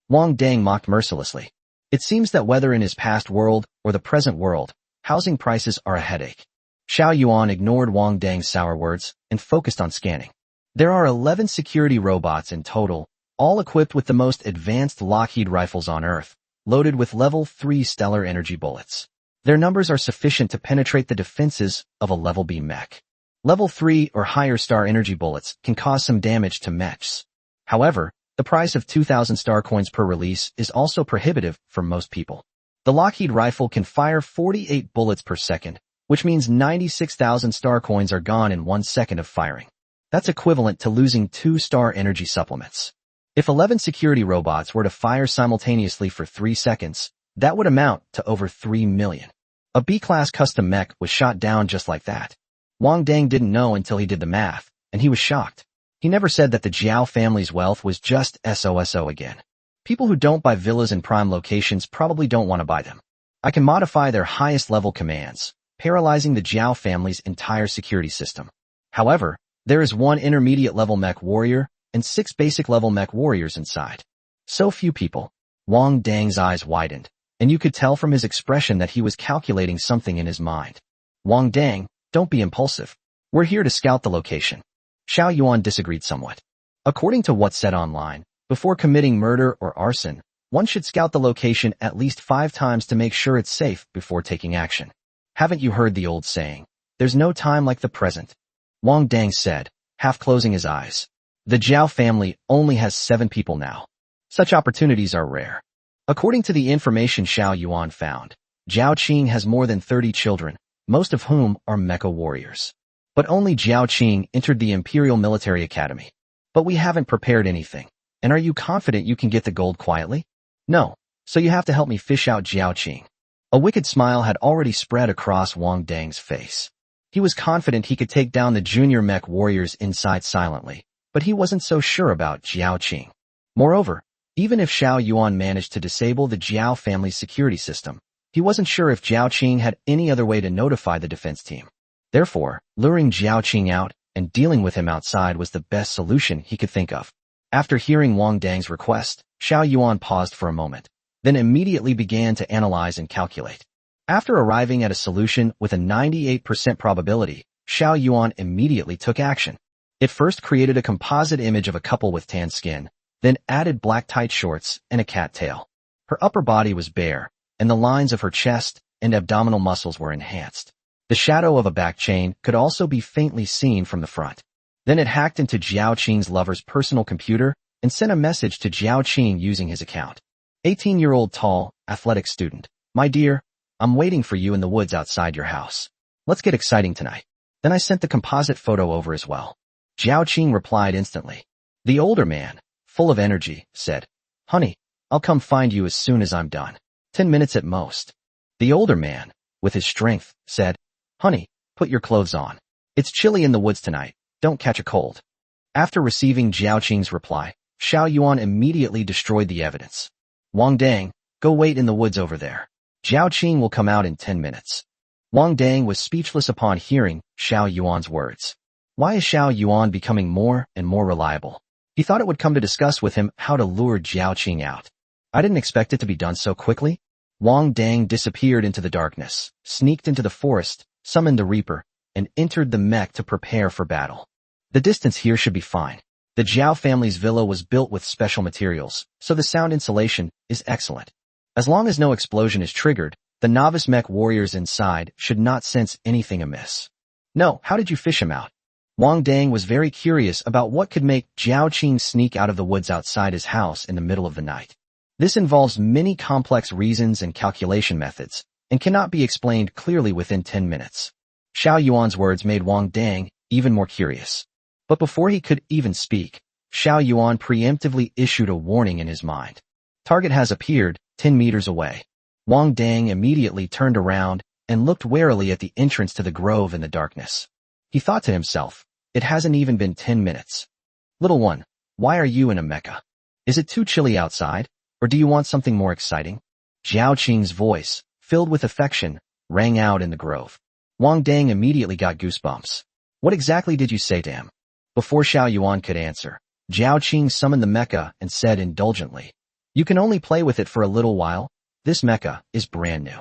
Wang Dang mocked mercilessly. It seems that whether in his past world or the present world, housing prices are a headache. Xiao Yuan ignored Wang Dang's sour words and focused on scanning. There are 11 security robots in total, all equipped with the most advanced Lockheed rifles on Earth, loaded with level 3 stellar energy bullets. Their numbers are sufficient to penetrate the defenses of a level B mech. Level 3 or higher star energy bullets can cause some damage to mechs. However, the price of 2,000 star coins per release is also prohibitive for most people. The Lockheed rifle can fire 48 bullets per second, which means 96,000 star coins are gone in 1 second of firing. That's equivalent to losing 2 star energy supplements. If 11 security robots were to fire simultaneously for 3 seconds, that would amount to over 3 million. A B-class custom mech was shot down just like that. Wang Dang didn't know until he did the math, and he was shocked. He never said that the Jiao family's wealth was just SOSO again. People who don't buy villas in prime locations probably don't want to buy them. I can modify their highest level commands, paralyzing the Jiao family's entire security system. However, there is 1 intermediate level mech warrior and 6 basic level mech warriors inside. So few people. Wang Dang's eyes widened, and you could tell from his expression that he was calculating something in his mind. Wang Dang, don't be impulsive. We're here to scout the location. Xiao Yuan disagreed somewhat. According to what's said online, before committing murder or arson, one should scout the location at least 5 times to make sure it's safe before taking action. Haven't you heard the old saying, there's no time like the present? Wang Dang said, half closing his eyes. The Jiao family only has 7 people now. Such opportunities are rare. According to the information Xiao Yuan found, Jiao Qing has more than 30 children, most of whom are mecha warriors. But only Jiao Qing entered the Imperial Military Academy. But we haven't prepared anything. And are you confident you can get the gold quietly? No. So you have to help me fish out Jiao Qing. A wicked smile had already spread across Wang Dang's face. He was confident he could take down the junior mech warriors inside silently, but he wasn't so sure about Jiao Qing. Moreover, even if Xiao Yuan managed to disable the Jiao family's security system, he wasn't sure if Jiao Qing had any other way to notify the defense team. Therefore, luring Jiao Qing out and dealing with him outside was the best solution he could think of. After hearing Wang Dang's request, Xiao Yuan paused for a moment, then immediately began to analyze and calculate. After arriving at a solution with a 98% probability, Xiao Yuan immediately took action. It first created a composite image of a couple with tan skin, then added black tight shorts and a cat tail. Her upper body was bare, and the lines of her chest and abdominal muscles were enhanced. The shadow of a back chain could also be faintly seen from the front. Then it hacked into Jiao Qing's lover's personal computer and sent a message to Jiao Qing using his account. 18-year-old tall, athletic student. My dear, I'm waiting for you in the woods outside your house. Let's get exciting tonight. Then I sent the composite photo over as well. Jiao Qing replied instantly. The older man, full of energy, said, Honey, I'll come find you as soon as I'm done. 10 minutes at most. The older man, with his strength, said, Honey, put your clothes on. It's chilly in the woods tonight. Don't catch a cold. After receiving Jiao Qing's reply, Xiao Yuan immediately destroyed the evidence. Wang Dang, go wait in the woods over there. Jiao Qing will come out in 10 minutes. Wang Dang was speechless upon hearing Xiao Yuan's words. Why is Xiao Yuan becoming more and more reliable? He thought it would come to discuss with him how to lure Jiao Qing out. I didn't expect it to be done so quickly. Wang Dang disappeared into the darkness, sneaked into the forest, summoned the Reaper, and entered the mech to prepare for battle. The distance here should be fine. The Jiao family's villa was built with special materials, so the sound insulation is excellent. As long as no explosion is triggered, the novice mech warriors inside should not sense anything amiss. No, how did you fish him out? Wang Dang was very curious about what could make Jiao Qing sneak out of the woods outside his house in the middle of the night. This involves many complex reasons and calculation methods, and cannot be explained clearly within 10 minutes. Xiao Yuan's words made Wang Dang even more curious. But before he could even speak, Xiao Yuan preemptively issued a warning in his mind. Target has appeared 10 meters away. Wang Dang immediately turned around and looked warily at the entrance to the grove in the darkness. He thought to himself, it hasn't even been 10 minutes. Little one, why are you in a mecha? Is it too chilly outside, or do you want something more exciting? Jiao Qing's voice, filled with affection, rang out in the grove. Wang Dang immediately got goosebumps. What exactly did you say to him? Before Xiao Yuan could answer, Jiao Qing summoned the mecha and said indulgently, You can only play with it for a little while. This mecha is brand new.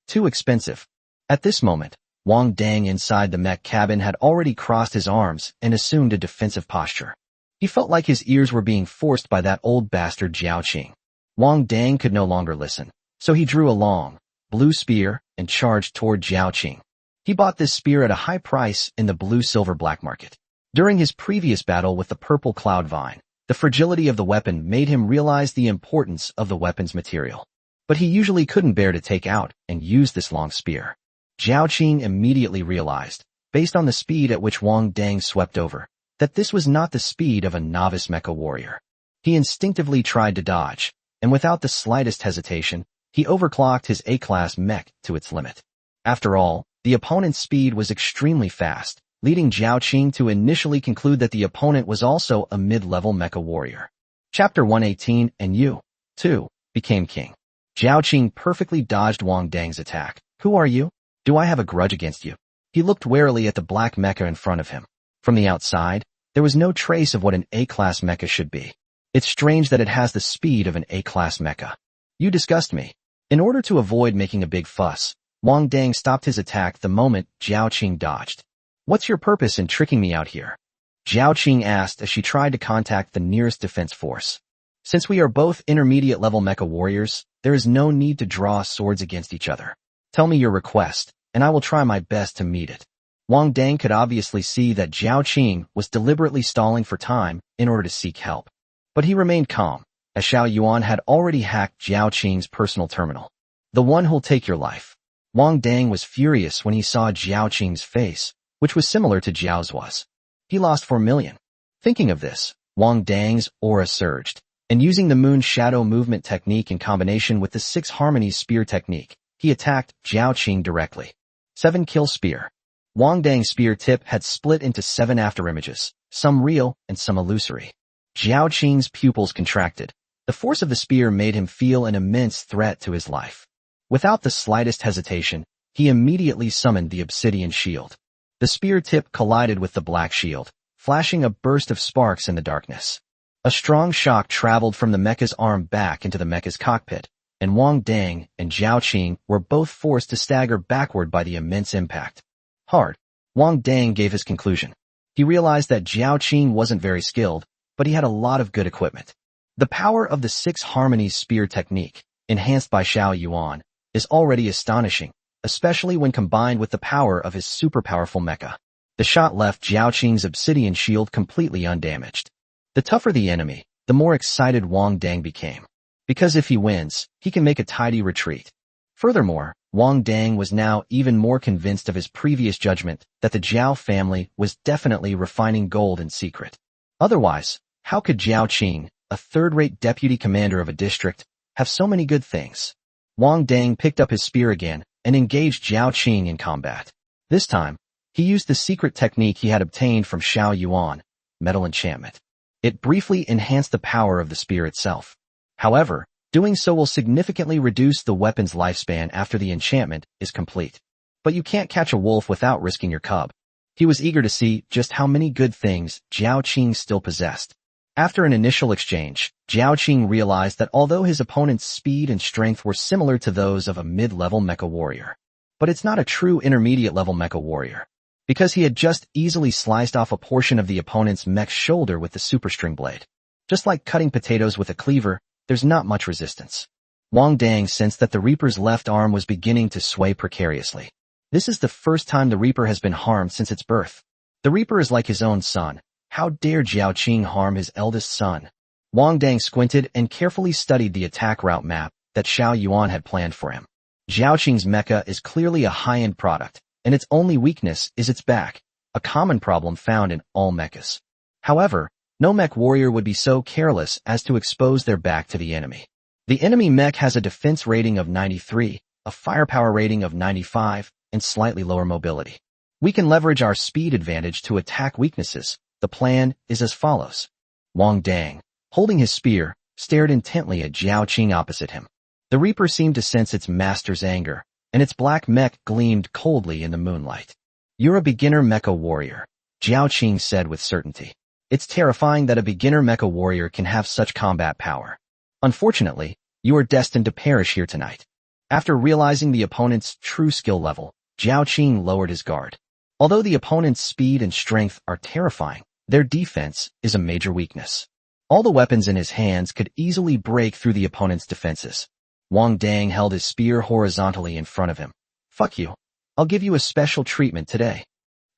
Too expensive. At this moment, Wang Dang inside the mech cabin had already crossed his arms and assumed a defensive posture. He felt like his ears were being forced by that old bastard Jiao Qing. Wang Dang could no longer listen, so he drew a long, blue spear and charged toward Jiao Qing. He bought this spear at a high price in the blue-silver black market. During his previous battle with the purple cloud vine, the fragility of the weapon made him realize the importance of the weapon's material. But he usually couldn't bear to take out and use this long spear. Jiao Qing immediately realized, based on the speed at which Wang Dang swept over, that this was not the speed of a novice mecha warrior. He instinctively tried to dodge, and without the slightest hesitation, he overclocked his A-class mech to its limit. After all, the opponent's speed was extremely fast, leading Jiao Qing to initially conclude that the opponent was also a mid-level mecha warrior. Chapter 118 And you, too, became king. Jiao Qing perfectly dodged Wang Dang's attack. Who are you? Do I have a grudge against you? He looked warily at the black mecha in front of him. From the outside, there was no trace of what an A-class mecha should be. It's strange that it has the speed of an A-class mecha. You disgust me. In order to avoid making a big fuss, Wang Dang stopped his attack the moment Jiao Qing dodged. What's your purpose in tricking me out here? Jiao Qing asked as she tried to contact the nearest defense force. Since we are both intermediate-level mecha warriors, there is no need to draw swords against each other. Tell me your request, and I will try my best to meet it. Wang Dang could obviously see that Jiao Qing was deliberately stalling for time in order to seek help. But he remained calm, as Xiao Yuan had already hacked Jiao Qing's personal terminal. The one who'll take your life. Wang Dang was furious when he saw Jiao Qing's face, which was similar to Jiao's was. He lost 4 million. Thinking of this, Wang Dang's aura surged, and using the Moon Shadow movement technique in combination with the 6 Harmonies spear technique, he attacked Jiao Qing directly. 7-kill spear. Wang Dang's spear tip had split into 7 afterimages, some real and some illusory. Jiao Qing's pupils contracted. The force of the spear made him feel an immense threat to his life. Without the slightest hesitation, he immediately summoned the obsidian shield. The spear tip collided with the black shield, flashing a burst of sparks in the darkness. A strong shock traveled from the mecha's arm back into the mecha's cockpit, and Wang Dang and Zhao Qing were both forced to stagger backward by the immense impact. Hard. Wang Dang gave his conclusion. He realized that Zhao Qing wasn't very skilled, but he had a lot of good equipment. The power of the Six Harmonies spear technique, enhanced by Xiao Yuan, is already astonishing, especially when combined with the power of his super powerful mecha. The shot left Zhao Qing's obsidian shield completely undamaged. The tougher the enemy, the more excited Wang Dang became. Because if he wins, he can make a tidy retreat. Furthermore, Wang Dang was now even more convinced of his previous judgment that the Zhao family was definitely refining gold in secret. Otherwise, how could Zhao Qing, a third-rate deputy commander of a district, have so many good things? Wang Dang picked up his spear again and engaged Zhao Qing in combat. This time, he used the secret technique he had obtained from Xiao Yuan, metal enchantment. It briefly enhanced the power of the spear itself. However, doing so will significantly reduce the weapon's lifespan after the enchantment is complete. But you can't catch a wolf without risking your cub. He was eager to see just how many good things Zhao Qing still possessed. After an initial exchange, Zhao Qing realized that although his opponent's speed and strength were similar to those of a mid-level mecha warrior, but it's not a true intermediate-level mecha warrior, because he had just easily sliced off a portion of the opponent's mech's shoulder with the superstring blade. Just like cutting potatoes with a cleaver, there's not much resistance. Wang Dang sensed that the Reaper's left arm was beginning to sway precariously. This is the first time the Reaper has been harmed since its birth. The Reaper is like his own son. How dare Zhao Qing harm his eldest son? Wang Dang squinted and carefully studied the attack route map that Xiao Yuan had planned for him. Zhao Qing's mecha is clearly a high-end product, and its only weakness is its back, a common problem found in all mechas. However, no mech warrior would be so careless as to expose their back to the enemy. The enemy mech has a defense rating of 93, a firepower rating of 95, and slightly lower mobility. We can leverage our speed advantage to attack weaknesses. The plan is as follows. Wang Dang, holding his spear, stared intently at Zhao Qing opposite him. The Reaper seemed to sense its master's anger, and its black mech gleamed coldly in the moonlight. You're a beginner mecha warrior, Zhao Qing said with certainty. It's terrifying that a beginner mecha warrior can have such combat power. Unfortunately, you are destined to perish here tonight. After realizing the opponent's true skill level, Zhao Qing lowered his guard. Although the opponent's speed and strength are terrifying, their defense is a major weakness. All the weapons in his hands could easily break through the opponent's defenses. Wang Dang held his spear horizontally in front of him. Fuck you. I'll give you a special treatment today.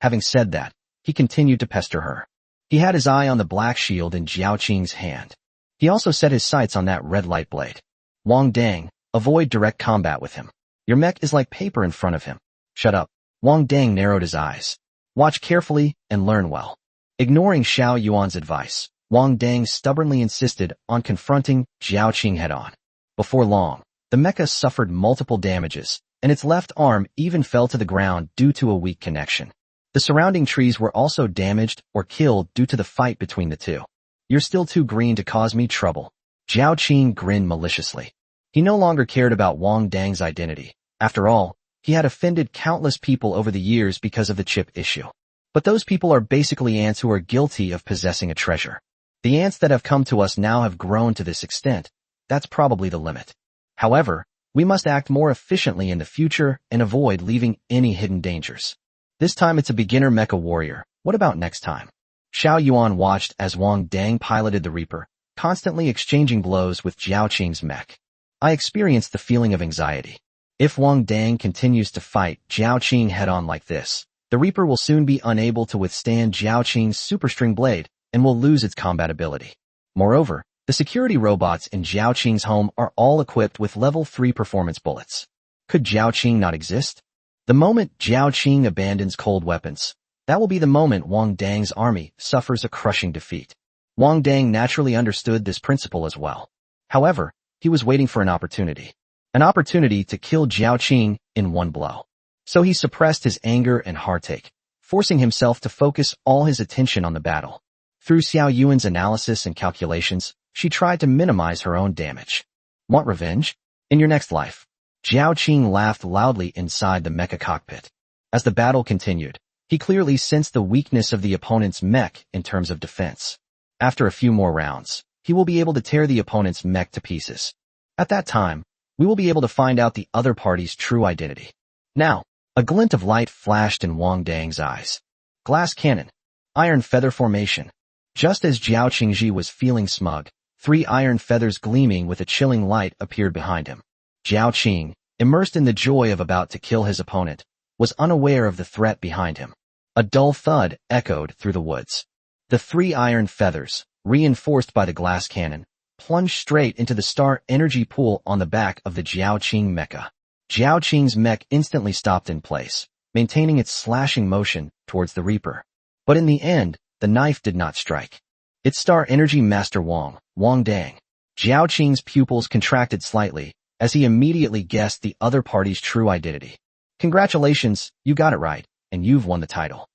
Having said that, he continued to pester her. He had his eye on the black shield in Zhao Qing's hand. He also set his sights on that red light blade. Wang Dang, avoid direct combat with him. Your mech is like paper in front of him. Shut up. Wang Dang narrowed his eyes. Watch carefully and learn well. Ignoring Xiao Yuan's advice, Wang Dang stubbornly insisted on confronting Zhao Qing head-on. Before long, the mecha suffered multiple damages, and its left arm even fell to the ground due to a weak connection. The surrounding trees were also damaged or killed due to the fight between the two. You're still too green to cause me trouble. Zhao Qing grinned maliciously. He no longer cared about Wang Dang's identity. After all, he had offended countless people over the years because of the chip issue. But those people are basically ants who are guilty of possessing a treasure. The ants that have come to us now have grown to this extent. That's probably the limit. However, we must act more efficiently in the future and avoid leaving any hidden dangers. This time it's a beginner mecha warrior. What about next time? Xiao Yuan watched as Wang Dang piloted the Reaper, constantly exchanging blows with Zhao Qing's mech. I experienced the feeling of anxiety. If Wang Dang continues to fight Zhao Qing head-on like this, the Reaper will soon be unable to withstand Zhao Qing's superstring blade and will lose its combat ability. Moreover, the security robots in Zhao Qing's home are all equipped with level 3 performance bullets. Could Zhao Qing not exist? The moment Zhao Qing abandons cold weapons, that will be the moment Wang Dang's army suffers a crushing defeat. Wang Dang naturally understood this principle as well. However, he was waiting for an opportunity to kill Zhao Qing in one blow. So he suppressed his anger and heartache, forcing himself to focus all his attention on the battle. Through Xiao Yuan's analysis and calculations, she tried to minimize her own damage. Want revenge? In your next life. Zhao Qing laughed loudly inside the mecha cockpit. As the battle continued, he clearly sensed the weakness of the opponent's mech in terms of defense. After a few more rounds, he will be able to tear the opponent's mech to pieces. At that time, we will be able to find out the other party's true identity. Now, a glint of light flashed in Wang Dang's eyes. Glass cannon. Iron feather formation. Just as Jiao Qingji was feeling smug, 3 iron feathers gleaming with a chilling light appeared behind him. Jiao Qing, immersed in the joy of about to kill his opponent, was unaware of the threat behind him. A dull thud echoed through the woods. The 3 iron feathers, reinforced by the glass cannon, plunged straight into the star energy pool on the back of the Jiao Qing mecha. Jiao Qing's mech instantly stopped in place, maintaining its slashing motion towards the Reaper. But in the end, the knife did not strike. Its star energy master Wang Dang. Jiao Qing's pupils contracted slightly, as he immediately guessed the other party's true identity. Congratulations, you got it right, and you've won the title.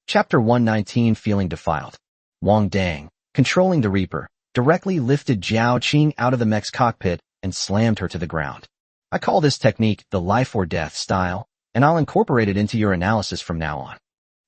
Chapter 119 Feeling Defiled. Wang Dang, controlling the Reaper, directly lifted Jiao Qing out of the mech's cockpit and slammed her to the ground. I call this technique the life or death style, and I'll incorporate it into your analysis from now on.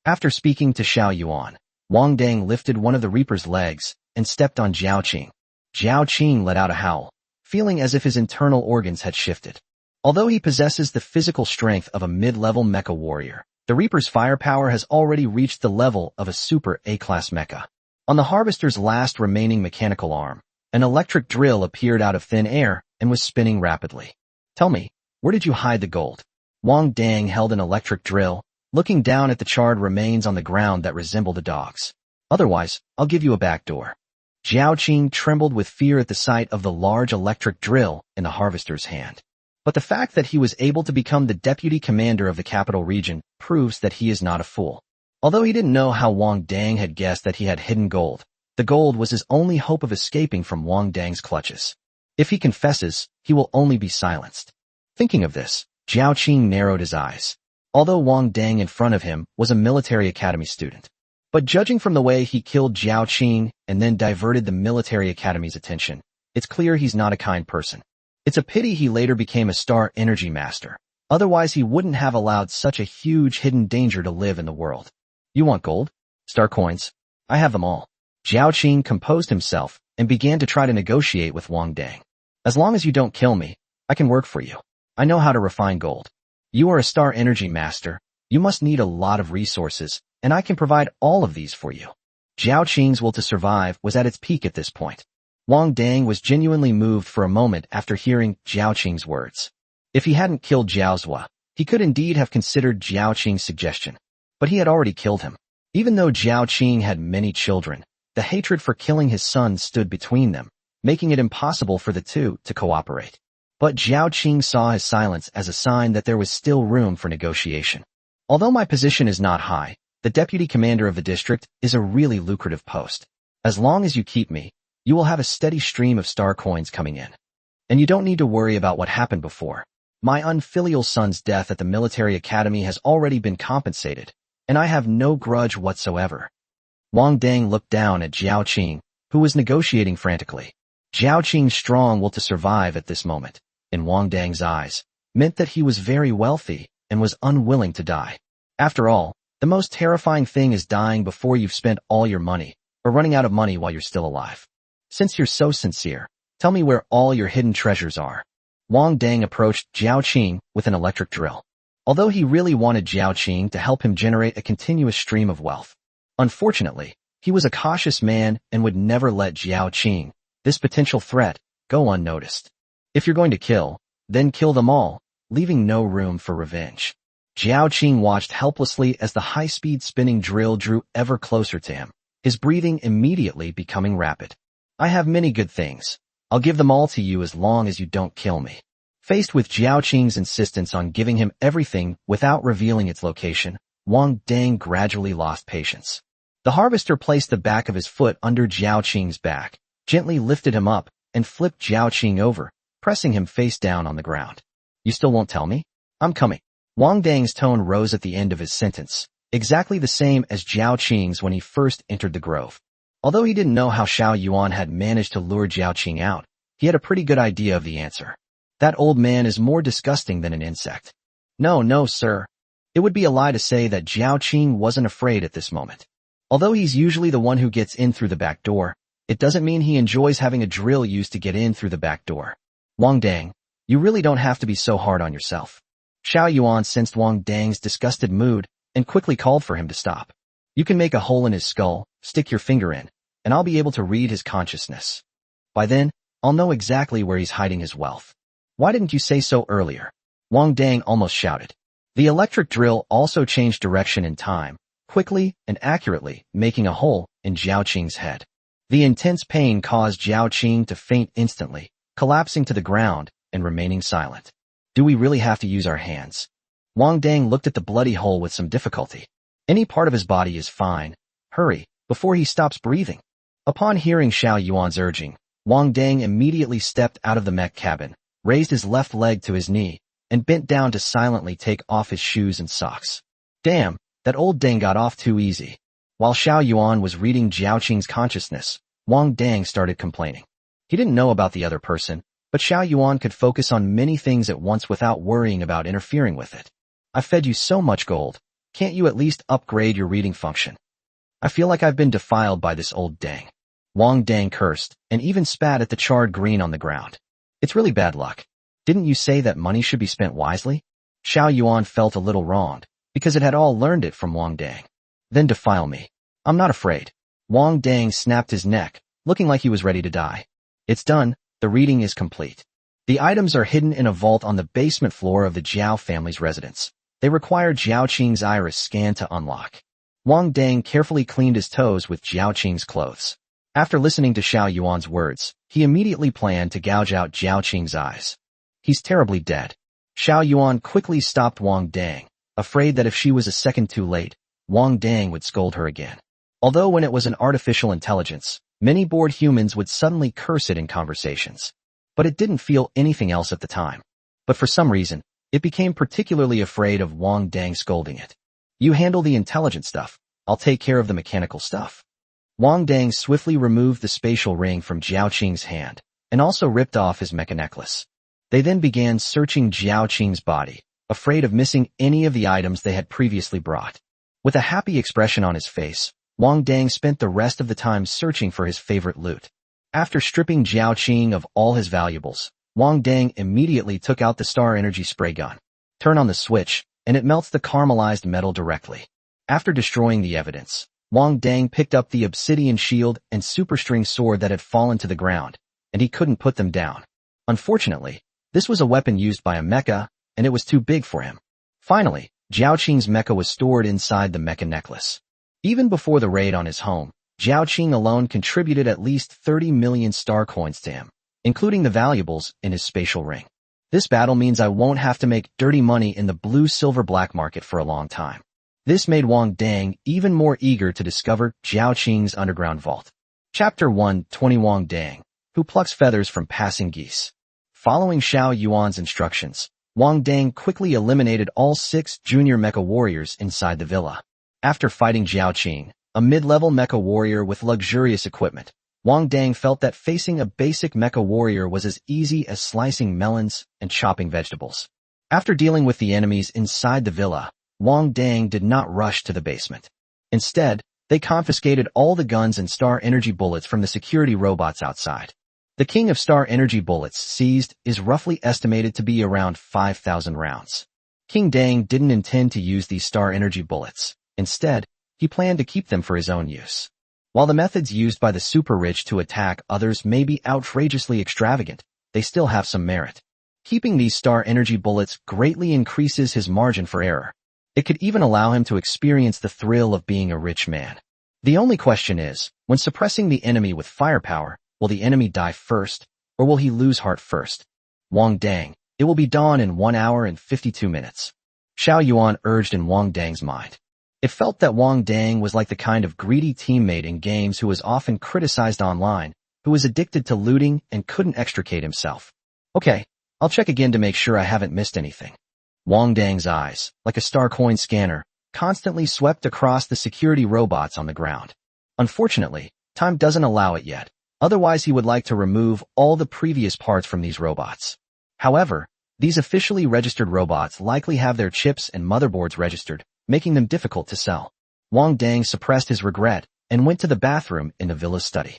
After speaking to Xiao Yuan, Wang Dang lifted one of the Reaper's legs and stepped on Jiao Qing. Jiao Qing let out a howl, feeling as if his internal organs had shifted. Although he possesses the physical strength of a mid-level mecha warrior, the Reaper's firepower has already reached the level of a super A-class mecha. On the Harvester's last remaining mechanical arm, an electric drill appeared out of thin air and was spinning rapidly. Tell me, where did you hide the gold? Wang Dang held an electric drill, looking down at the charred remains on the ground that resembled a dog's. Otherwise, I'll give you a back door. Jiao Qing trembled with fear at the sight of the large electric drill in the Harvester's hand. But the fact that he was able to become the deputy commander of the capital region proves that he is not a fool. Although he didn't know how Wang Dang had guessed that he had hidden gold, the gold was his only hope of escaping from Wang Dang's clutches. If he confesses, he will only be silenced. Thinking of this, Jiao Qing narrowed his eyes. Although Wang Dang in front of him was a military academy student. But judging from the way he killed Jiao Qing and then diverted the military academy's attention, it's clear he's not a kind person. It's a pity he later became a star energy master. Otherwise he wouldn't have allowed such a huge hidden danger to live in the world. You want gold? Star coins? I have them all. Jiao Qing composed himself and began to try to negotiate with Wang Dang. As long as you don't kill me, I can work for you. I know how to refine gold. You are a star energy master. You must need a lot of resources, and I can provide all of these for you. Jiao Qing's will to survive was at its peak at this point. Wang Dang was genuinely moved for a moment after hearing Jiao Qing's words. If he hadn't killed Jiao Zhua, he could indeed have considered Jiao Qing's suggestion. But he had already killed him. Even though Jiao Qing had many children, the hatred for killing his son stood between them, making it impossible for the two to cooperate. But Jiao Qing saw his silence as a sign that there was still room for negotiation. Although my position is not high, the deputy commander of the district is a really lucrative post. As long as you keep me, you will have a steady stream of star coins coming in. And you don't need to worry about what happened before. My unfilial son's death at the military academy has already been compensated, and I have no grudge whatsoever. Wang Dang looked down at Jiao Qing, who was negotiating frantically. Jiao Qing's strong will to survive at this moment, in Wang Dang's eyes, meant that he was very wealthy and was unwilling to die. After all, the most terrifying thing is dying before you've spent all your money, or running out of money while you're still alive. Since you're so sincere, tell me where all your hidden treasures are. Wang Dang approached Jiao Qing with an electric drill. Although he really wanted Jiao Qing to help him generate a continuous stream of wealth. Unfortunately, he was a cautious man and would never let Jiao Qing, this potential threat, go unnoticed. If you're going to kill, then kill them all, leaving no room for revenge. Jiao Qing watched helplessly as the high-speed spinning drill drew ever closer to him, his breathing immediately becoming rapid. I have many good things. I'll give them all to you as long as you don't kill me. Faced with Jiao Qing's insistence on giving him everything without revealing its location, Wang Dang gradually lost patience. The Harvester placed the back of his foot under Jiao Qing's back, gently lifted him up, and flipped Jiao Qing over, pressing him face down on the ground. You still won't tell me? I'm coming. Wang Dang's tone rose at the end of his sentence, exactly the same as Jiao Qing's when he first entered the grove. Although he didn't know how Xiao Yuan had managed to lure Jiao Qing out, he had a pretty good idea of the answer. That old man is more disgusting than an insect. No, sir. It would be a lie to say that Jiao Qing wasn't afraid at this moment. Although he's usually the one who gets in through the back door, it doesn't mean he enjoys having a drill used to get in through the back door. Wang Dang, you really don't have to be so hard on yourself. Xiao Yuan sensed Wang Dang's disgusted mood and quickly called for him to stop. You can make a hole in his skull, stick your finger in, and I'll be able to read his consciousness. By then, I'll know exactly where he's hiding his wealth. Why didn't you say so earlier? Wang Dang almost shouted. The electric drill also changed direction in time, quickly and accurately, making a hole in Jiao Qing's head. The intense pain caused Jiao Qing to faint instantly, collapsing to the ground and remaining silent. Do we really have to use our hands? Wang Dang looked at the bloody hole with some difficulty. Any part of his body is fine. Hurry, before he stops breathing. Upon hearing Xiao Yuan's urging, Wang Dang immediately stepped out of the mech cabin, raised his left leg to his knee, and bent down to silently take off his shoes and socks. Damn, that old Dang got off too easy. While Xiao Yuan was reading Jiao Qing's consciousness, Wang Dang started complaining. He didn't know about the other person, but Xiao Yuan could focus on many things at once without worrying about interfering with it. I fed you so much gold. Can't you at least upgrade your reading function? I feel like I've been defiled by this old Dang. Wang Dang cursed, and even spat at the charred green on the ground. It's really bad luck. Didn't you say that money should be spent wisely? Xiao Yuan felt a little wronged, because it had all learned it from Wang Dang. Then defile me. I'm not afraid. Wang Dang snapped his neck, looking like he was ready to die. It's done, the reading is complete. The items are hidden in a vault on the basement floor of the Jiao family's residence. They require Jiao Qing's iris scan to unlock. Wang Dang carefully cleaned his toes with Jiao Qing's clothes. After listening to Xiao Yuan's words, he immediately planned to gouge out Jiao Qing's eyes. He's terribly dead. Xiao Yuan quickly stopped Wang Dang, afraid that if she was a second too late, Wang Dang would scold her again. Although when it was an artificial intelligence, many bored humans would suddenly curse it in conversations. But it didn't feel anything else at the time. But for some reason, it became particularly afraid of Wang Dang scolding it. You handle the intelligent stuff, I'll take care of the mechanical stuff. Wang Dang swiftly removed the spatial ring from Jiao Qing's hand, and also ripped off his mecha necklace. They then began searching Jiao Qing's body, afraid of missing any of the items they had previously brought. With a happy expression on his face, Wang Dang spent the rest of the time searching for his favorite loot. After stripping Jiao Qing of all his valuables, Wang Dang immediately took out the Star Energy spray gun. Turn on the switch, and it melts the caramelized metal directly. After destroying the evidence, Wang Dang picked up the obsidian shield and superstring sword that had fallen to the ground, and he couldn't put them down. Unfortunately, this was a weapon used by a mecha, and it was too big for him. Finally, Jiao Qing's mecha was stored inside the mecha necklace. Even before the raid on his home, Jiao Qing alone contributed at least 30 million star coins to him, including the valuables in his spatial ring. This battle means I won't have to make dirty money in the blue-silver black market for a long time. This made Wang Dang even more eager to discover Jiao Qing's underground vault. Chapter 120 Wang Dang, who plucks feathers from passing geese. Following Xiao Yuan's instructions, Wang Dang quickly eliminated all 6 junior mecha warriors inside the villa. After fighting Jiao Qing, a mid-level mecha warrior with luxurious equipment, Wang Dang felt that facing a basic mecha warrior was as easy as slicing melons and chopping vegetables. After dealing with the enemies inside the villa, Wang Dang did not rush to the basement. Instead, they confiscated all the guns and Star Energy bullets from the security robots outside. The king of Star Energy bullets seized is roughly estimated to be around 5,000 rounds. King Dang didn't intend to use these Star Energy bullets. Instead, he planned to keep them for his own use. While the methods used by the super-rich to attack others may be outrageously extravagant, they still have some merit. Keeping these Star Energy bullets greatly increases his margin for error. It could even allow him to experience the thrill of being a rich man. The only question is, when suppressing the enemy with firepower, will the enemy die first, or will he lose heart first? Wang Dang, it will be dawn in 1 hour and 52 minutes. Xiao Yuan urged in Wang Dang's mind. It felt that Wang Dang was like the kind of greedy teammate in games who was often criticized online, who was addicted to looting and couldn't extricate himself. Okay, I'll check again to make sure I haven't missed anything. Wang Dang's eyes, like a star coin scanner, constantly swept across the security robots on the ground. Unfortunately, time doesn't allow it yet. Otherwise, he would like to remove all the previous parts from these robots. However, these officially registered robots likely have their chips and motherboards registered, making them difficult to sell. Wang Dang suppressed his regret and went to the bathroom in the villa's study.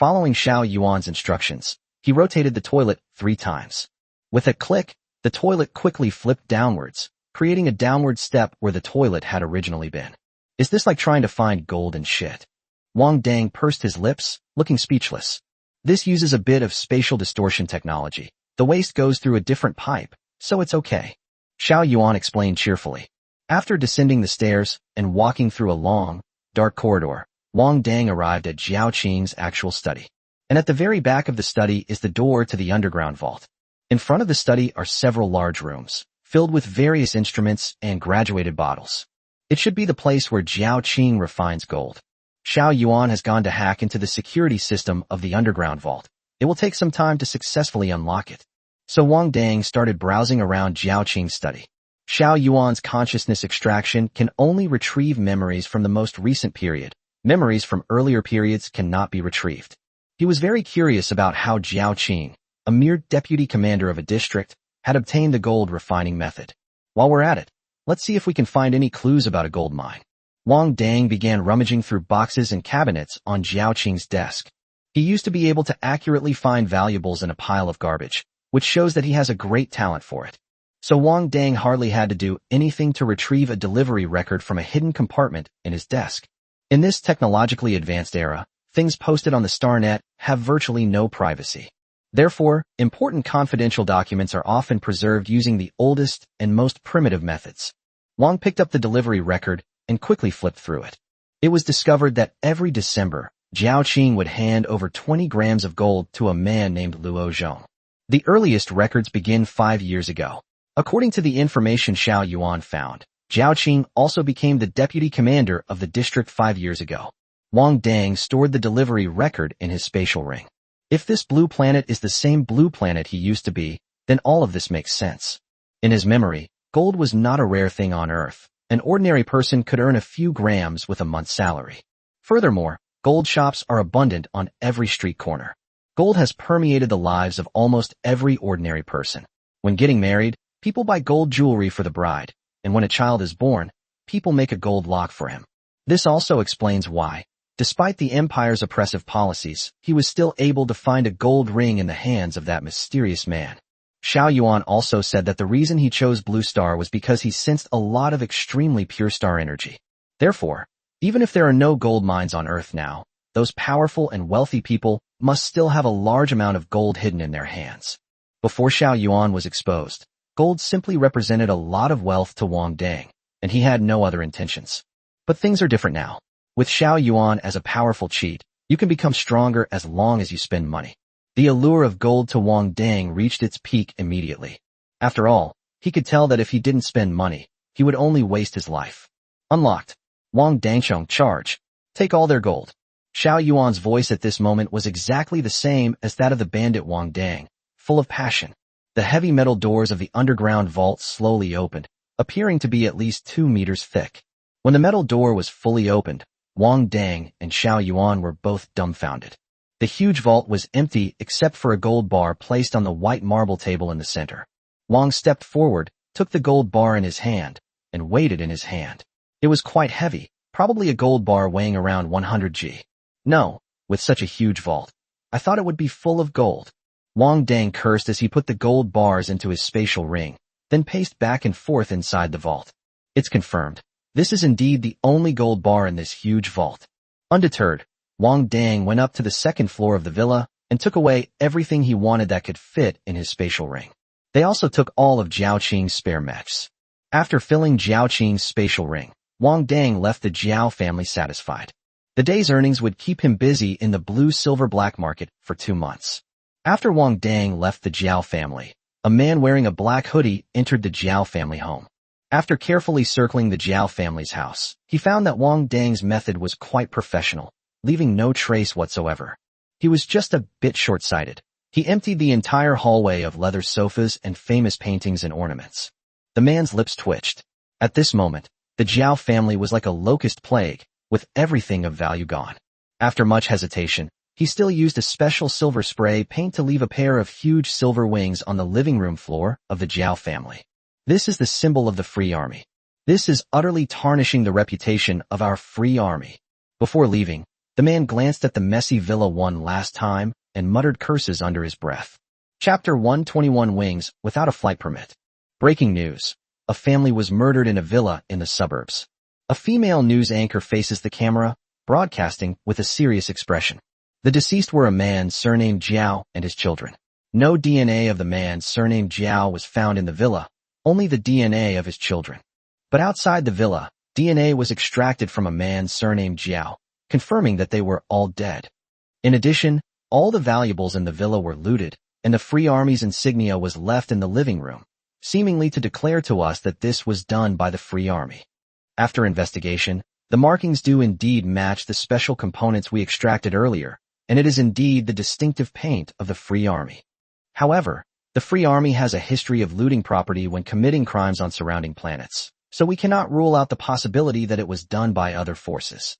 Following Xiao Yuan's instructions, he rotated the toilet 3 times. With a click, the toilet quickly flipped downwards, creating a downward step where the toilet had originally been. Is this like trying to find gold in shit? Wang Dang pursed his lips, looking speechless. This uses a bit of spatial distortion technology. The waste goes through a different pipe, so it's okay. Xiao Yuan explained cheerfully. After descending the stairs and walking through a long, dark corridor, Wang Dang arrived at Jiao Qing's actual study. And at the very back of the study is the door to the underground vault. In front of the study are several large rooms, filled with various instruments and graduated bottles. It should be the place where Jiao Qing refines gold. Xiao Yuan has gone to hack into the security system of the underground vault. It will take some time to successfully unlock it. So Wang Dang started browsing around Jiao Qing's study. Xiao Yuan's consciousness extraction can only retrieve memories from the most recent period. Memories from earlier periods cannot be retrieved. He was very curious about how Jiao Qing, a mere deputy commander of a district, had obtained the gold refining method. While we're at it, let's see if we can find any clues about a gold mine. Wang Dang began rummaging through boxes and cabinets on Jiao Qing's desk. He used to be able to accurately find valuables in a pile of garbage, which shows that he has a great talent for it. So Wang Dang hardly had to do anything to retrieve a delivery record from a hidden compartment in his desk. In this technologically advanced era, things posted on the StarNet have virtually no privacy. Therefore, important confidential documents are often preserved using the oldest and most primitive methods. Wang picked up the delivery record and quickly flipped through it. It was discovered that every December, Jiao Qing would hand over 20 grams of gold to a man named Luo Zhong. The earliest records begin 5 years ago. According to the information Xiao Yuan found, Jiao Qing also became the deputy commander of the district 5 years ago. Wang Dang stored the delivery record in his spatial ring. If this blue planet is the same blue planet he used to be, then all of this makes sense. In his memory, gold was not a rare thing on Earth. An ordinary person could earn a few grams with a month's salary. Furthermore, gold shops are abundant on every street corner. Gold has permeated the lives of almost every ordinary person. When getting married, people buy gold jewelry for the bride, and when a child is born, people make a gold lock for him. This also explains why, despite the empire's oppressive policies, he was still able to find a gold ring in the hands of that mysterious man. Xiao Yuan also said that the reason he chose Blue Star was because he sensed a lot of extremely pure star energy. Therefore, even if there are no gold mines on Earth now, those powerful and wealthy people must still have a large amount of gold hidden in their hands. Before Xiao Yuan was exposed, gold simply represented a lot of wealth to Wang Dang, and he had no other intentions. But things are different now. With Xiao Yuan as a powerful cheat, you can become stronger as long as you spend money. The allure of gold to Wang Dang reached its peak immediately. After all, he could tell that if he didn't spend money, he would only waste his life. Unlocked. Wang Dangsheng charge. Take all their gold. Xiao Yuan's voice at this moment was exactly the same as that of the bandit Wang Dang, full of passion. The heavy metal doors of the underground vault slowly opened, appearing to be at least 2 meters thick. When the metal door was fully opened, Wang Dang and Xiao Yuan were both dumbfounded. The huge vault was empty except for a gold bar placed on the white marble table in the center. Wang stepped forward, took the gold bar in his hand, and weighed it in his hand. It was quite heavy, probably a gold bar weighing around 100 g. No, with such a huge vault, I thought it would be full of gold. Wang Dang cursed as he put the gold bars into his spatial ring, then paced back and forth inside the vault. It's confirmed. This is indeed the only gold bar in this huge vault. Undeterred, Wang Dang went up to the second floor of the villa and took away everything he wanted that could fit in his spatial ring. They also took all of Jiao Qing's spare mechs. After filling Jiao Qing's spatial ring, Wang Dang left the Jiao family satisfied. The day's earnings would keep him busy in the blue-silver black market for 2 months. After Wang Dang left the Jiao family, a man wearing a black hoodie entered the Jiao family home. After carefully circling the Jiao family's house, he found that Wang Dang's method was quite professional, leaving no trace whatsoever. He was just a bit short-sighted. He emptied the entire hallway of leather sofas and famous paintings and ornaments. The man's lips twitched. At this moment, the Jiao family was like a locust plague, with everything of value gone. After much hesitation, he still used a special silver spray paint to leave a pair of huge silver wings on the living room floor of the Jiao family. This is the symbol of the Free Army. This is utterly tarnishing the reputation of our Free Army. Before leaving, The man glanced at the messy villa one last time and muttered curses under his breath. Chapter 121 Wings Without a Flight Permit. Breaking news. A family was murdered in a villa in the suburbs. A female news anchor faces the camera, broadcasting with a serious expression. The deceased were a man surnamed Jiao and his children. No DNA of the man surnamed Jiao was found in the villa, only the DNA of his children. But outside the villa, DNA was extracted from a man surnamed Jiao, confirming that they were all dead. In addition, all the valuables in the villa were looted, and the Free Army's insignia was left in the living room, seemingly to declare to us that this was done by the Free Army. After investigation, the markings do indeed match the special components we extracted earlier, and it is indeed the distinctive paint of the Free Army. However, the Free Army has a history of looting property when committing crimes on surrounding planets, so we cannot rule out the possibility that it was done by other forces.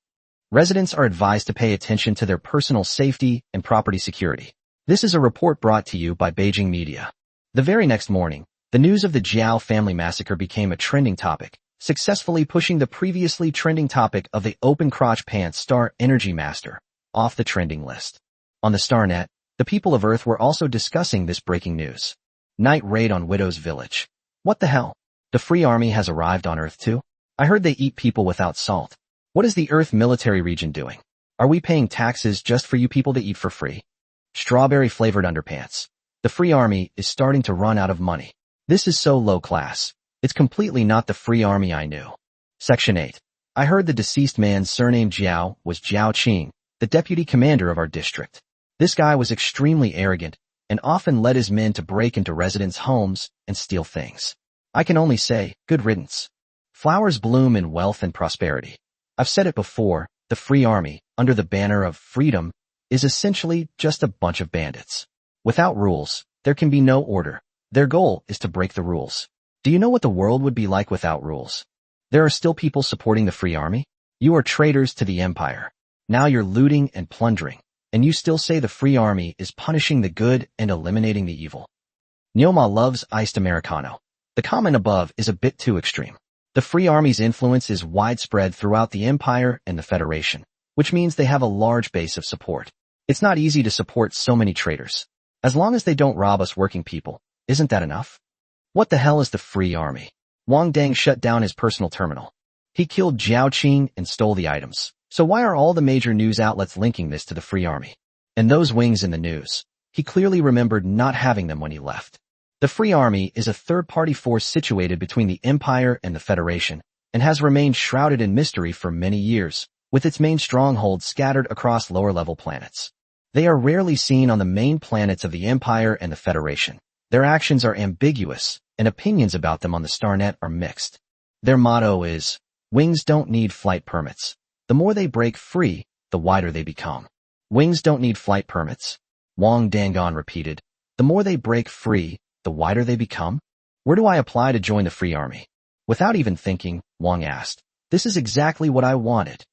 Residents are advised to pay attention to their personal safety and property security. This is a report brought to you by Beijing Media. The very next morning, the news of the Jiao family massacre became a trending topic, successfully pushing the previously trending topic of the open crotch pants Star Energy Master off the trending list. On the StarNet, the people of Earth were also discussing this breaking news. Night raid on Widow's Village. What the hell? The Free Army has arrived on Earth too? I heard they eat people without salt. What is the Earth military region doing? Are we paying taxes just for you people to eat for free? Strawberry-flavored underpants. The Free Army is starting to run out of money. This is so low class. It's completely not the Free Army I knew. Section 8. I heard the deceased man's surname Jiao was Jiao Qing, the deputy commander of our district. This guy was extremely arrogant and often led his men to break into residents' homes and steal things. I can only say, good riddance. Flowers bloom in wealth and prosperity. I've said it before, the Free Army, under the banner of freedom, is essentially just a bunch of bandits. Without rules, there can be no order. Their goal is to break the rules. Do you know what the world would be like without rules? There are still people supporting the Free Army? You are traitors to the Empire. Now you're looting and plundering, and you still say the Free Army is punishing the good and eliminating the evil. Neoma loves iced Americano. The comment above is a bit too extreme. The Free Army's influence is widespread throughout the Empire and the Federation, which means they have a large base of support. It's not easy to support so many traitors. As long as they don't rob us working people, isn't that enough? What the hell is the Free Army? Wang Dang shut down his personal terminal. He killed Jiao Qing and stole the items. So why are all the major news outlets linking this to the Free Army? And those wings in the news. He clearly remembered not having them when he left. The Free Army is a third-party force situated between the Empire and the Federation, and has remained shrouded in mystery for many years, with its main stronghold scattered across lower-level planets. They are rarely seen on the main planets of the Empire and the Federation. Their actions are ambiguous, and opinions about them on the StarNet are mixed. Their motto is, wings don't need flight permits. The more they break free, the wider they become. Wings don't need flight permits. Wang Dangon repeated. The more they break free, the wider they become? Where do I apply to join the Free Army? Without even thinking, Wang asked. This is exactly what I wanted.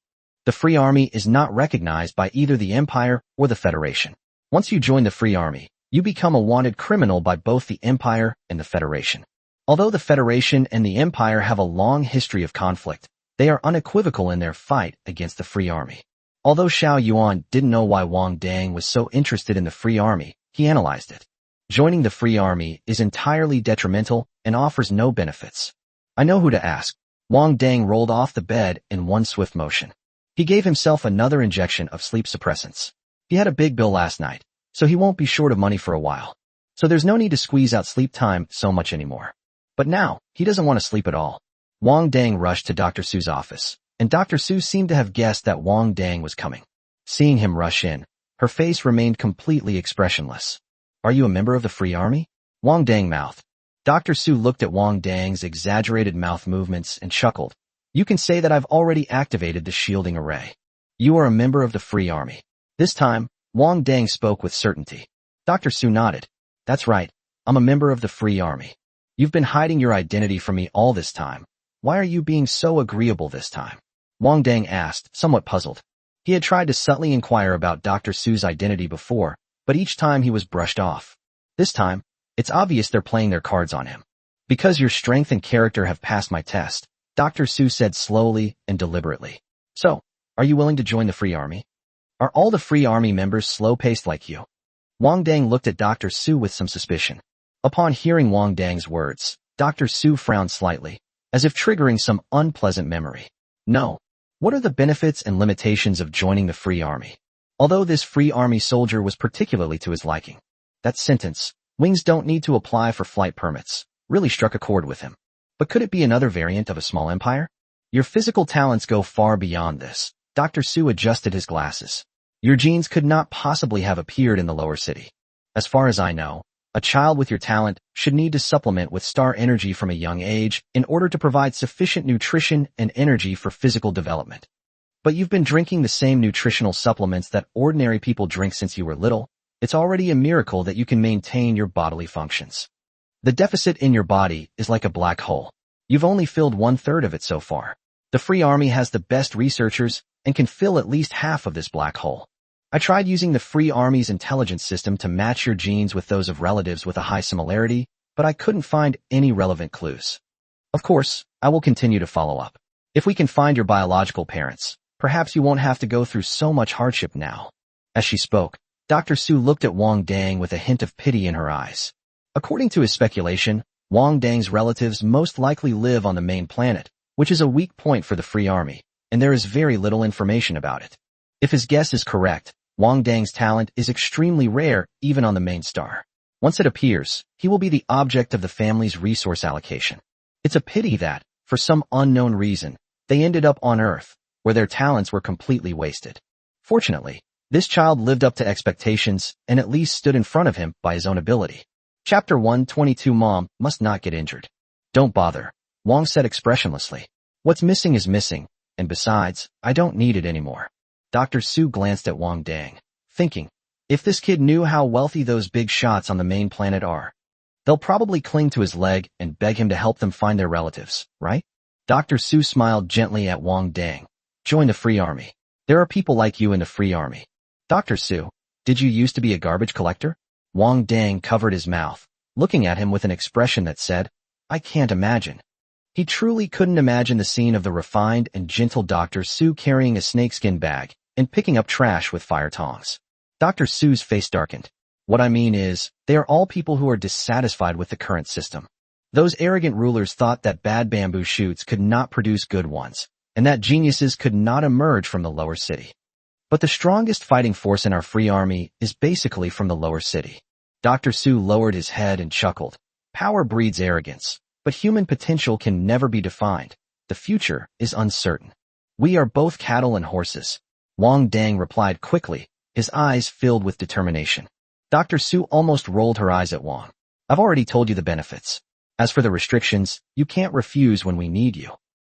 The Free Army is not recognized by either the Empire or the Federation. Once you join the Free Army, you become a wanted criminal by both the Empire and the Federation. Although the Federation and the Empire have a long history of conflict, they are unequivocal in their fight against the Free Army. Although Xiao Yuan didn't know why Wang Dang was so interested in the Free Army, he analyzed it. Joining the Free Army is entirely detrimental and offers no benefits. I know who to ask. Wang Dang rolled off the bed in one swift motion. He gave himself another injection of sleep suppressants. He had a big bill last night, so he won't be short of money for a while. So there's no need to squeeze out sleep time so much anymore. But now, he doesn't want to sleep at all. Wang Dang rushed to Dr. Su's office, and Dr. Su seemed to have guessed that Wang Dang was coming. Seeing him rush in, her face remained completely expressionless. Are you a member of the Free Army? Wang Dang mouthed. Dr. Su looked at Wang Dang's exaggerated mouth movements and chuckled. You can say that I've already activated the shielding array. You are a member of the Free Army. This time, Wang Dang spoke with certainty. Dr. Su nodded. That's right, I'm a member of the Free Army. You've been hiding your identity from me all this time. Why are you being so agreeable this time? Wang Dang asked, somewhat puzzled. He had tried to subtly inquire about Dr. Su's identity before, but each time he was brushed off. This time, it's obvious they're playing their cards on him. Because your strength and character have passed my test, Dr. Su said slowly and deliberately. So, are you willing to join the Free Army? Are all the Free Army members slow-paced like you? Wang Dang looked at Dr. Su with some suspicion. Upon hearing Wang Dang's words, Dr. Su frowned slightly, as if triggering some unpleasant memory. No. What are the benefits and limitations of joining the Free Army? Although this Free Army soldier was particularly to his liking, that sentence, "Wings don't need to apply for flight permits," really struck a chord with him. But could it be another variant of a small empire? Your physical talents go far beyond this. Dr. Su adjusted his glasses. Your genes could not possibly have appeared in the lower city. As far as I know, a child with your talent should need to supplement with star energy from a young age in order to provide sufficient nutrition and energy for physical development. But you've been drinking the same nutritional supplements that ordinary people drink since you were little. It's already a miracle that you can maintain your bodily functions. The deficit in your body is like a black hole. You've only filled 1/3 of it so far. The Free Army has the best researchers and can fill at least half of this black hole. I tried using the Free Army's intelligence system to match your genes with those of relatives with a high similarity, but I couldn't find any relevant clues. Of course, I will continue to follow up. If we can find your biological parents, perhaps you won't have to go through so much hardship now. As she spoke, Dr. Su looked at Wang Dang with a hint of pity in her eyes. According to his speculation, Wang Dang's relatives most likely live on the main planet, which is a weak point for the Free Army, and there is very little information about it. If his guess is correct, Wang Dang's talent is extremely rare even on the main star. Once it appears, he will be the object of the family's resource allocation. It's a pity that, for some unknown reason, they ended up on Earth, where their talents were completely wasted. Fortunately, this child lived up to expectations and at least stood in front of him by his own ability. Chapter 122 Mom must not get injured. Don't bother, Wang said expressionlessly. What's missing is missing, and besides, I don't need it anymore. Dr. Su glanced at Wang Dang, thinking, if this kid knew how wealthy those big shots on the main planet are, they'll probably cling to his leg and beg him to help them find their relatives, right? Dr. Su smiled gently at Wang Dang. Join the Free Army. There are people like you in the Free Army. Dr. Su, did you used to be a garbage collector? Wang Dang covered his mouth, looking at him with an expression that said, I can't imagine. He truly couldn't imagine the scene of the refined and gentle Dr. Su carrying a snakeskin bag and picking up trash with fire tongs. Dr. Su's face darkened. What I mean is, they are all people who are dissatisfied with the current system. Those arrogant rulers thought that bad bamboo shoots could not produce good ones, and that geniuses could not emerge from the lower city. But the strongest fighting force in our Free Army is basically from the lower city. Dr. Su lowered his head and chuckled. Power breeds arrogance, but human potential can never be defined. The future is uncertain. We are both cattle and horses. Wang Dang replied quickly, his eyes filled with determination. Dr. Su almost rolled her eyes at Wang. I've already told you the benefits. As for the restrictions, you can't refuse when we need you.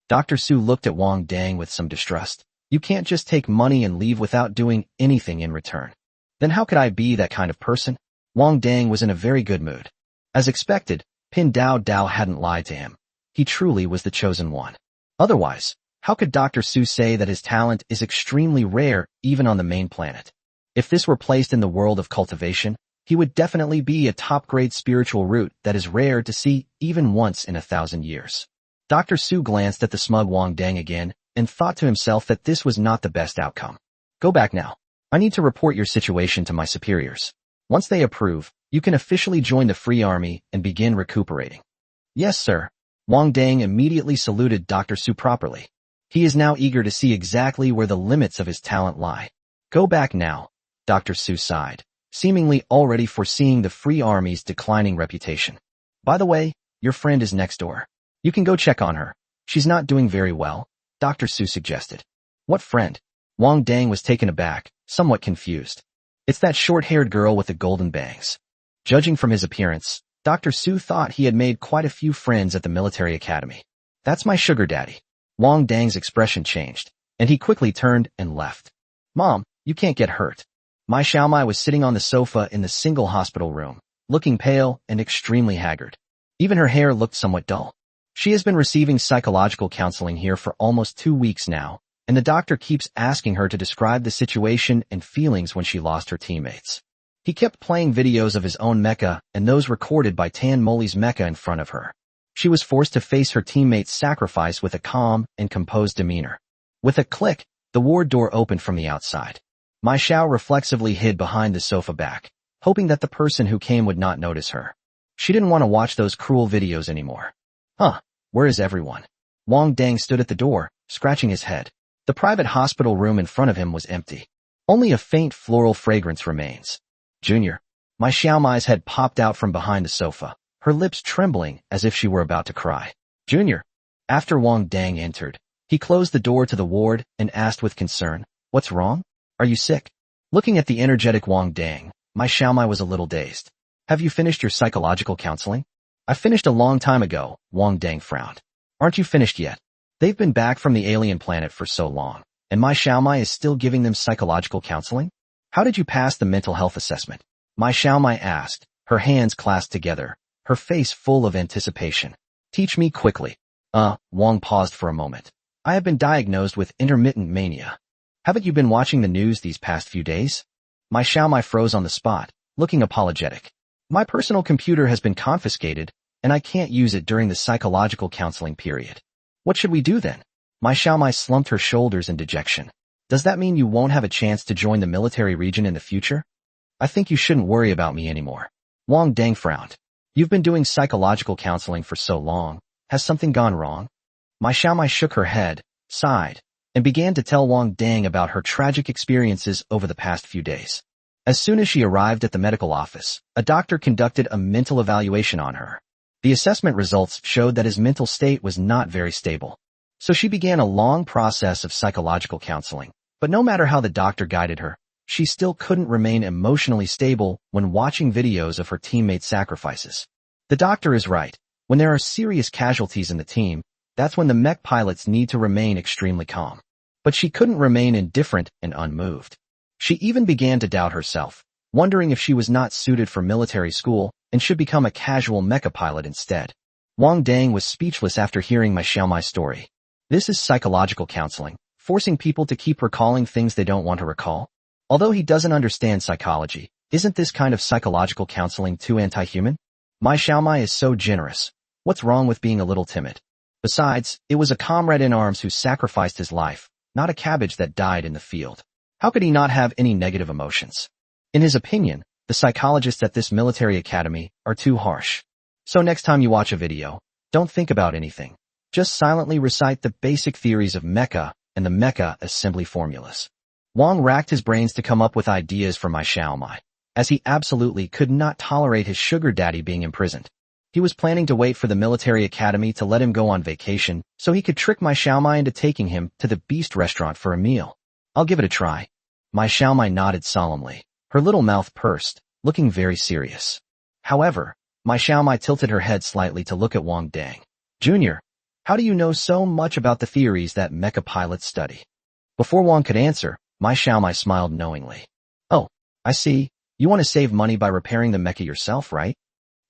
Dr. Su looked at Wang Dang with some distrust. You can't just take money and leave without doing anything in return. Then how could I be that kind of person? Wang Dang was in a very good mood. As expected, Pin Dao Dao hadn't lied to him. He truly was the chosen one. Otherwise, how could Dr. Su say that his talent is extremely rare even on the main planet? If this were placed in the world of cultivation, he would definitely be a top-grade spiritual root that is rare to see even once in 1,000 years. Dr. Su glanced at the smug Wang Dang again and thought to himself that this was not the best outcome. Go back now. I need to report your situation to my superiors. Once they approve, you can officially join the Free Army and begin recuperating. Yes, sir. Wang Dang immediately saluted Dr. Su properly. He is now eager to see exactly where the limits of his talent lie. Go back now, Dr. Su sighed, seemingly already foreseeing the Free Army's declining reputation. By the way, your friend is next door. You can go check on her. She's not doing very well, Dr. Su suggested. What friend? Wang Dang was taken aback, somewhat confused. It's that short-haired girl with the golden bangs. Judging from his appearance, Dr. Su thought he had made quite a few friends at the military academy. That's my sugar daddy. Wang Dang's expression changed, and he quickly turned and left. Mom, you can't get hurt. Mai Xiaomai was sitting on the sofa in the single hospital room, looking pale and extremely haggard. Even her hair looked somewhat dull. She has been receiving psychological counseling here for almost 2 weeks now, and the doctor keeps asking her to describe the situation and feelings when she lost her teammates. He kept playing videos of his own mecha and those recorded by Tan Moli's mecha in front of her. She was forced to face her teammates' sacrifice with a calm and composed demeanor. With a click, the ward door opened from the outside. Mai Xiao reflexively hid behind the sofa back, hoping that the person who came would not notice her. She didn't want to watch those cruel videos anymore. Huh, where is everyone? Wang Dang stood at the door, scratching his head. The private hospital room in front of him was empty. Only a faint floral fragrance remains. Junior. Mai Xiaomai's head popped out from behind the sofa, her lips trembling as if she were about to cry. Junior. After Wang Dang entered, he closed the door to the ward and asked with concern, "What's wrong? Are you sick?" Looking at the energetic Wang Dang, Mai Xiaomai was a little dazed. "Have you finished your psychological counseling?" "I finished a long time ago," Wang Dang frowned. "Aren't you finished yet? They've been back from the alien planet for so long, and Mai Xiaomai is still giving them psychological counseling? How did you pass the mental health assessment?" Mai Xiaomai asked, her hands clasped together, her face full of anticipation. "Teach me quickly." Wang paused for a moment. "I have been diagnosed with intermittent mania." "Haven't you been watching the news these past few days?" Mai Xiaomai froze on the spot, looking apologetic. "My personal computer has been confiscated, and I can't use it during the psychological counseling period." "What should we do then?" Mai Xiaomai slumped her shoulders in dejection. "Does that mean you won't have a chance to join the military region in the future?" "I think you shouldn't worry about me anymore." Wang Dang frowned. "You've been doing psychological counseling for so long. Has something gone wrong?" Mai Xiaomai shook her head, sighed, and began to tell Wang Dang about her tragic experiences over the past few days. As soon as she arrived at the medical office, a doctor conducted a mental evaluation on her. The assessment results showed that his mental state was not very stable. So she began a long process of psychological counseling. But no matter how the doctor guided her, she still couldn't remain emotionally stable when watching videos of her teammates' sacrifices. The doctor is right. When there are serious casualties in the team, that's when the mech pilots need to remain extremely calm. But she couldn't remain indifferent and unmoved. She even began to doubt herself, wondering if she was not suited for military school and should become a casual mecha pilot instead. Wang Dang was speechless after hearing Mai Xiaomai's story. This is psychological counseling, forcing people to keep recalling things they don't want to recall? Although he doesn't understand psychology, isn't this kind of psychological counseling too anti-human? Mai Xiaomai is so generous. What's wrong with being a little timid? Besides, it was a comrade in arms who sacrificed his life, not a cabbage that died in the field. How could he not have any negative emotions? In his opinion, the psychologists at this military academy are too harsh. So next time you watch a video, don't think about anything. Just silently recite the basic theories of mecha and the mecha assembly formulas. Wang racked his brains to come up with ideas for Mai Xiaomai, as he absolutely could not tolerate his sugar daddy being imprisoned. He was planning to wait for the military academy to let him go on vacation so he could trick Mai Xiaomai into taking him to the Beast restaurant for a meal. "I'll give it a try." Mai Xiaomai nodded solemnly, her little mouth pursed, looking very serious. However, Mai Xiaomai tilted her head slightly to look at Wang Dang. "Junior, how do you know so much about the theories that mecha pilots study?" Before Wang could answer, Mai Xiaomai smiled knowingly. "Oh, I see. You want to save money by repairing the mecha yourself, right?"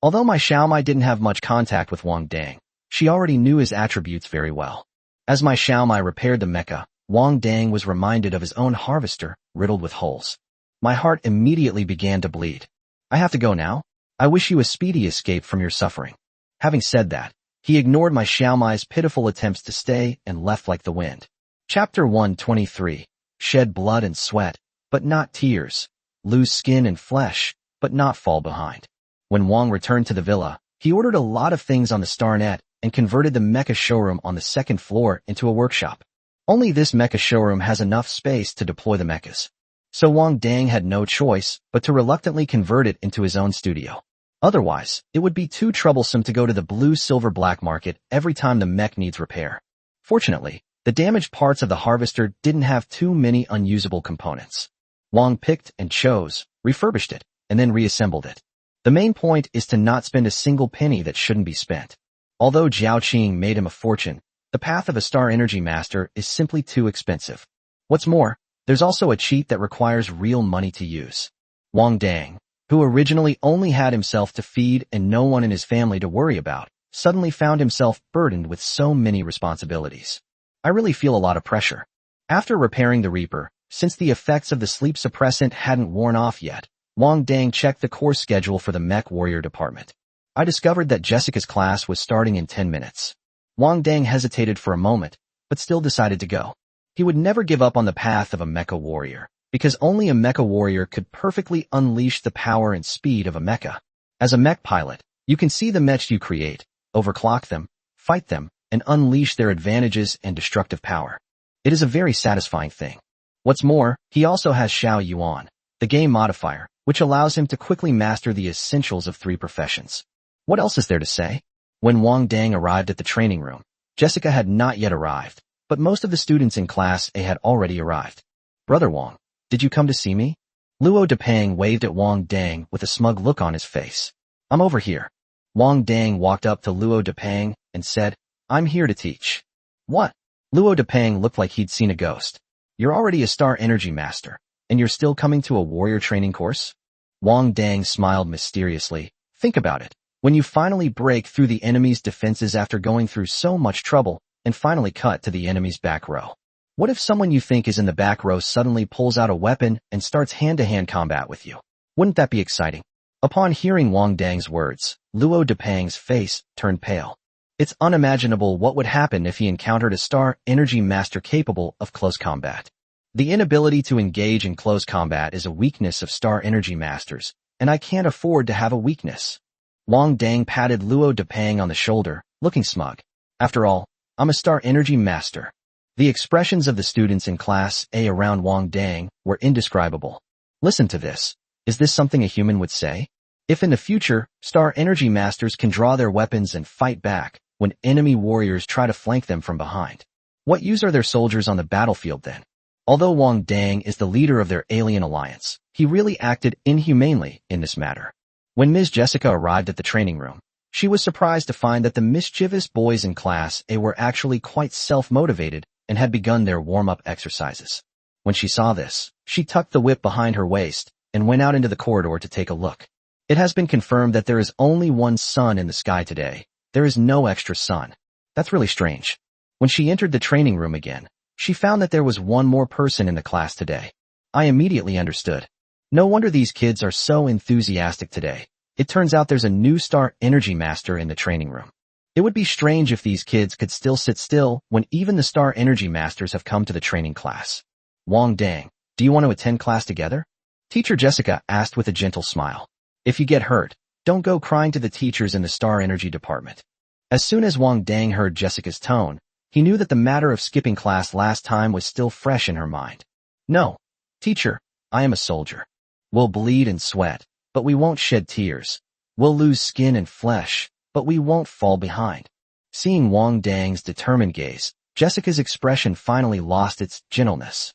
Although Mai Xiaomai didn't have much contact with Wang Dang, she already knew his attributes very well. As Mai Xiaomai repaired the mecha, Wang Dang was reminded of his own harvester, riddled with holes. My heart immediately began to bleed. "I have to go now. I wish you a speedy escape from your suffering." Having said that, he ignored Mai Xiaomai's pitiful attempts to stay and left like the wind. Chapter 123. Shed blood and sweat, but not tears. Lose skin and flesh, but not fall behind. When Wang returned to the villa, he ordered a lot of things on the Starnet and converted the mecha showroom on the second floor into a workshop. Only this mecha showroom has enough space to deploy the mechas. So Wang Dang had no choice but to reluctantly convert it into his own studio. Otherwise, it would be too troublesome to go to the blue-silver black market every time the mech needs repair. Fortunately, the damaged parts of the harvester didn't have too many unusable components. Wang picked and chose, refurbished it, and then reassembled it. The main point is to not spend a single penny that shouldn't be spent. Although Jiao Qing made him a fortune, the path of a Star Energy Master is simply too expensive. What's more, there's also a cheat that requires real money to use. Wang Dang, who originally only had himself to feed and no one in his family to worry about, suddenly found himself burdened with so many responsibilities. "I really feel a lot of pressure." After repairing the Reaper, since the effects of the sleep suppressant hadn't worn off yet, Wang Dang checked the course schedule for the Mech Warrior department. I discovered that Jessica's class was starting in 10 minutes. Wang Dang hesitated for a moment, but still decided to go. He would never give up on the path of a mecha warrior, because only a mecha warrior could perfectly unleash the power and speed of a mecha. As a mech pilot, you can see the mechs you create, overclock them, fight them, and unleash their advantages and destructive power. It is a very satisfying thing. What's more, he also has Xiao Yuan, the game modifier, which allows him to quickly master the essentials of 3 professions. What else is there to say? When Wang Dang arrived at the training room, Jessica had not yet arrived, but most of the students in Class A had already arrived. "Brother Wang, did you come to see me?" Luo Depeng waved at Wang Dang with a smug look on his face. "I'm over here." Wang Dang walked up to Luo Depeng and said, "I'm here to teach." "What?" Luo Depeng looked like he'd seen a ghost. "You're already a Star Energy Master, and you're still coming to a warrior training course?" Wang Dang smiled mysteriously. "Think about it. When you finally break through the enemy's defenses after going through so much trouble, and finally cut to the enemy's back row. What if someone you think is in the back row suddenly pulls out a weapon and starts hand-to-hand combat with you? Wouldn't that be exciting?" Upon hearing Wang Dang's words, Luo Depeng's face turned pale. It's unimaginable what would happen if he encountered a Star Energy Master capable of close combat. The inability to engage in close combat is a weakness of Star Energy Masters, and I can't afford to have a weakness. Wang Dang patted Luo Depeng on the shoulder, looking smug. "After all, I'm a Star Energy Master." The expressions of the students in Class A around Wang Dang were indescribable. Listen to this. Is this something a human would say? If in the future, Star Energy Masters can draw their weapons and fight back when enemy warriors try to flank them from behind, what use are their soldiers on the battlefield then? Although Wang Dang is the leader of their alien alliance, he really acted inhumanely in this matter. When Ms. Jessica arrived at the training room, she was surprised to find that the mischievous boys in Class A were actually quite self-motivated and had begun their warm-up exercises. When she saw this, she tucked the whip behind her waist and went out into the corridor to take a look. It has been confirmed that there is only one sun in the sky today. There is no extra sun. That's really strange. When she entered the training room again, she found that there was one more person in the class today. I immediately understood. No wonder these kids are so enthusiastic today. It turns out there's a new Star Energy Master in the training room. It would be strange if these kids could still sit still when even the Star Energy Masters have come to the training class. "Wang Dang, do you want to attend class together?" Teacher Jessica asked with a gentle smile. "If you get hurt, don't go crying to the teachers in the Star Energy department." As soon as Wang Dang heard Jessica's tone, he knew that the matter of skipping class last time was still fresh in her mind. "No, teacher, I am a soldier. We'll bleed and sweat, but we won't shed tears. We'll lose skin and flesh, but we won't fall behind." Seeing Wang Dang's determined gaze, Jessica's expression finally lost its gentleness.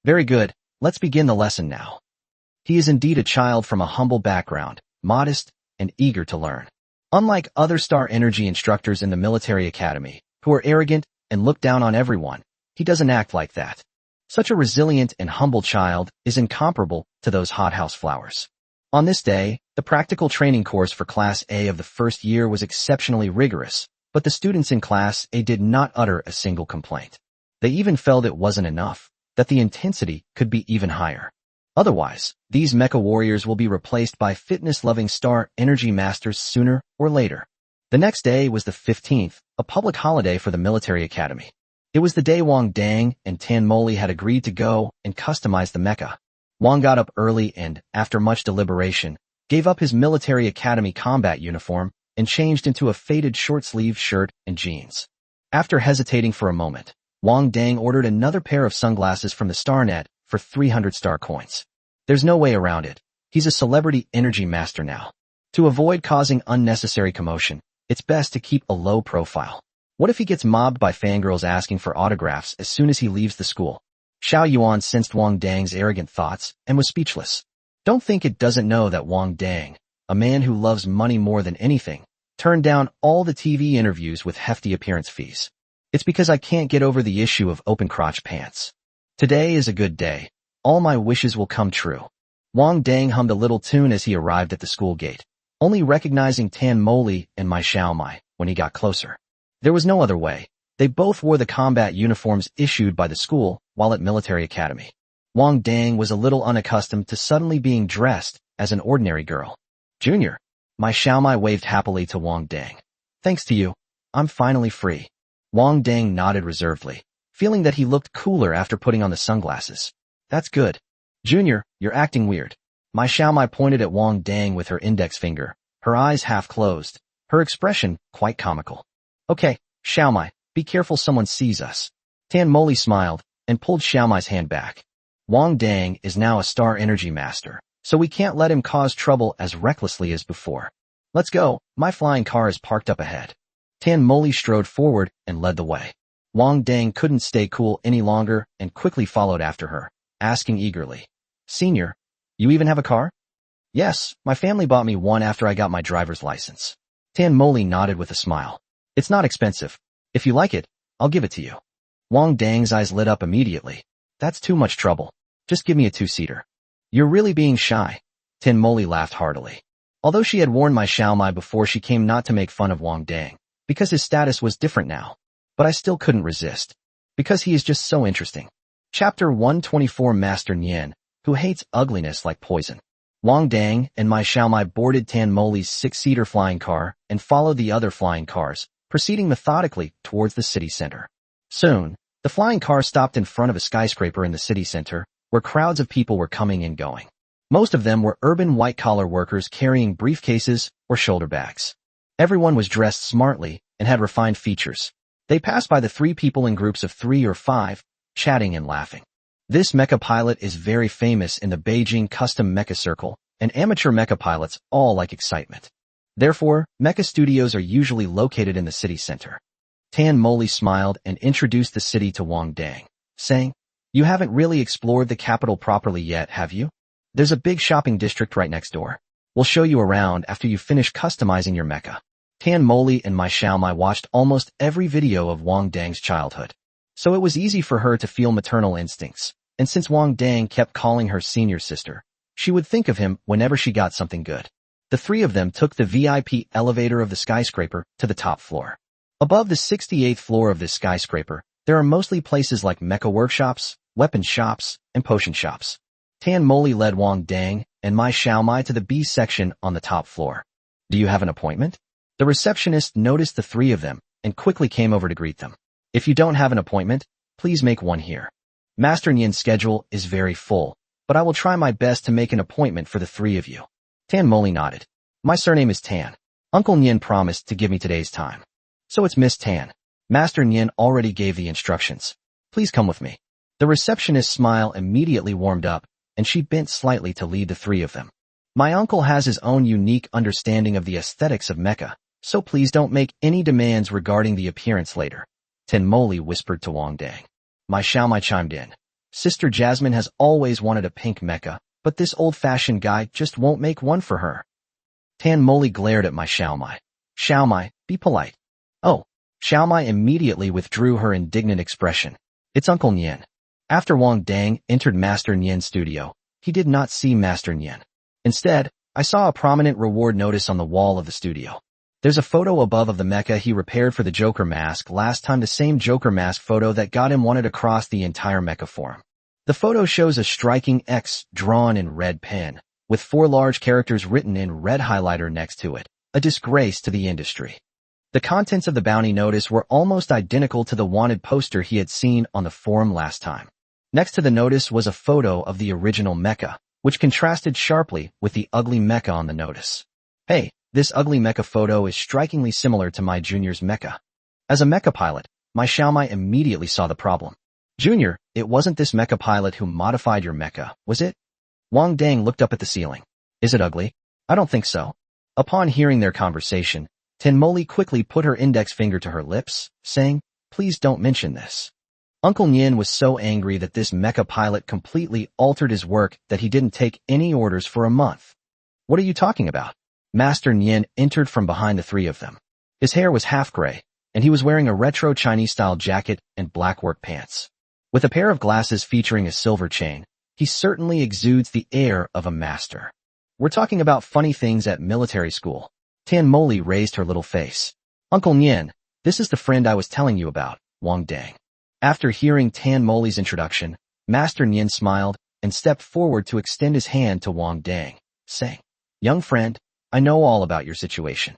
"Very good, let's begin the lesson now." He is indeed a child from a humble background, modest and eager to learn. Unlike other Star Energy instructors in the military academy, who are arrogant and look down on everyone, he doesn't act like that. Such a resilient and humble child is incomparable to those hothouse flowers. On this day, the practical training course for Class A of the first year was exceptionally rigorous, but the students in Class A did not utter a single complaint. They even felt it wasn't enough, that the intensity could be even higher. Otherwise, these mecha warriors will be replaced by fitness-loving Star Energy Masters sooner or later. The next day was the 15th, a public holiday for the military academy. It was the day Wang Dang and Tan Moli had agreed to go and customize the mecha. Wang got up early and, after much deliberation, gave up his military academy combat uniform and changed into a faded short-sleeved shirt and jeans. After hesitating for a moment, Wang Dang ordered another pair of sunglasses from the StarNet for 300 star coins. There's no way around it. He's a celebrity energy master now. To avoid causing unnecessary commotion, it's best to keep a low profile. What if he gets mobbed by fangirls asking for autographs as soon as he leaves the school? Xiao Yuan sensed Wang Dang's arrogant thoughts and was speechless. Don't think it doesn't know that Wang Dang, a man who loves money more than anything, turned down all the TV interviews with hefty appearance fees. It's because I can't get over the issue of open crotch pants. Today is a good day. All my wishes will come true. Wang Dang hummed a little tune as he arrived at the school gate, only recognizing Tan Moli and Mai Xiaomai when he got closer. There was no other way. They both wore the combat uniforms issued by the school while at military academy. Wang Dang was a little unaccustomed to suddenly being dressed as an ordinary girl. "Junior." Mai Xiaomai waved happily to Wang Dang. "Thanks to you, I'm finally free." Wang Dang nodded reservedly, feeling that he looked cooler after putting on the sunglasses. "That's good. Junior, you're acting weird. My Xiaomai pointed at Wang Dang with her index finger, her eyes half closed, her expression quite comical. Okay, Xiaomai, be careful someone sees us. Tan Moli smiled and pulled Xiaomai's hand back. Wang Dang is now a star energy master, so we can't let him cause trouble as recklessly as before. Let's go, my flying car is parked up ahead. Tan Moli strode forward and led the way. Wang Dang couldn't stay cool any longer and quickly followed after her, asking eagerly, Senior, you even have a car? Yes, my family bought me one after I got my driver's license. Tan Moli nodded with a smile. It's not expensive. If you like it, I'll give it to you. Wang Dang's eyes lit up immediately. That's too much trouble. Just give me a two-seater. You're really being shy. Tan Moli laughed heartily. Although she had warned my Xiaomai before she came not to make fun of Wang Dang, because his status was different now. But I still couldn't resist. Because he is just so interesting. Chapter 124 Master Nian, who hates ugliness like poison. Wang Dang and my Xiaomai boarded Tan Moli's six-seater flying car and followed the other flying cars, proceeding methodically towards the city center. Soon, the flying car stopped in front of a skyscraper in the city center, where crowds of people were coming and going. Most of them were urban white-collar workers carrying briefcases or shoulder bags. Everyone was dressed smartly and had refined features. They passed by the three people in groups of 3 or 5, chatting and laughing. This mecha pilot is very famous in the Beijing custom mecha circle, and amateur mecha pilots all like excitement. Therefore, mecha studios are usually located in the city center. Tan Moli smiled and introduced the city to Wang Dang, saying, You haven't really explored the capital properly yet, have you? There's a big shopping district right next door. We'll show you around after you finish customizing your mecha. Tan Moli and my Xiaomai watched almost every video of Wang Dang's childhood, so it was easy for her to feel maternal instincts, and since Wang Dang kept calling her senior sister, she would think of him whenever she got something good. The three of them took the VIP elevator of the skyscraper to the top floor. Above the 68th floor of this skyscraper, there are mostly places like mecha workshops, weapon shops, and potion shops. Tan Moli led Wang Dang and my Xiaomai to the B section on the top floor. Do you have an appointment? The receptionist noticed the three of them and quickly came over to greet them. If you don't have an appointment, please make one here. Master Nian's schedule is very full, but I will try my best to make an appointment for the three of you. Tan Moli nodded. My surname is Tan. Uncle Nian promised to give me today's time. So it's Miss Tan. Master Nian already gave the instructions. Please come with me. The receptionist's smile immediately warmed up, and she bent slightly to lead the three of them. My uncle has his own unique understanding of the aesthetics of mecha, so please don't make any demands regarding the appearance later. Tan Moli whispered to Wang Dang. My Xiaomai chimed in. Sister Jasmine has always wanted a pink mecha, but this old-fashioned guy just won't make one for her. Tan Moli glared at my Xiaomai. Xiaomai, be polite. Oh. Xiaomai immediately withdrew her indignant expression. It's Uncle Nian. After Wang Dang entered Master Nian's studio, he did not see Master Nian. Instead, I saw a prominent reward notice on the wall of the studio. There's a photo above of the mecha he repaired for the Joker mask last time, the same Joker mask photo that got him wanted across the entire mecha forum. The photo shows a striking X drawn in red pen, with 4 large characters written in red highlighter next to it, a disgrace to the industry. The contents of the bounty notice were almost identical to the wanted poster he had seen on the forum last time. Next to the notice was a photo of the original mecha, which contrasted sharply with the ugly mecha on the notice. Hey, this ugly mecha photo is strikingly similar to my Junior's mecha. As a mecha pilot, my Xiaomai immediately saw the problem. Junior, it wasn't this mecha pilot who modified your mecha, was it? Wang Dang looked up at the ceiling. Is it ugly? I don't think so. Upon hearing their conversation, Tan Moli quickly put her index finger to her lips, saying, Please don't mention this. Uncle Nian was so angry that this mecha pilot completely altered his work that he didn't take any orders for a month. What are you talking about? Master Nian entered from behind the three of them. His hair was half gray, and he was wearing a retro Chinese-style jacket and black work pants. With a pair of glasses featuring a silver chain, he certainly exudes the air of a master. We're talking about funny things at military school. Tan Moli raised her little face. Uncle Nian, this is the friend I was telling you about, Wang Dang. After hearing Tan Moli's introduction, Master Nian smiled and stepped forward to extend his hand to Wang Dang, saying, Young friend, I know all about your situation.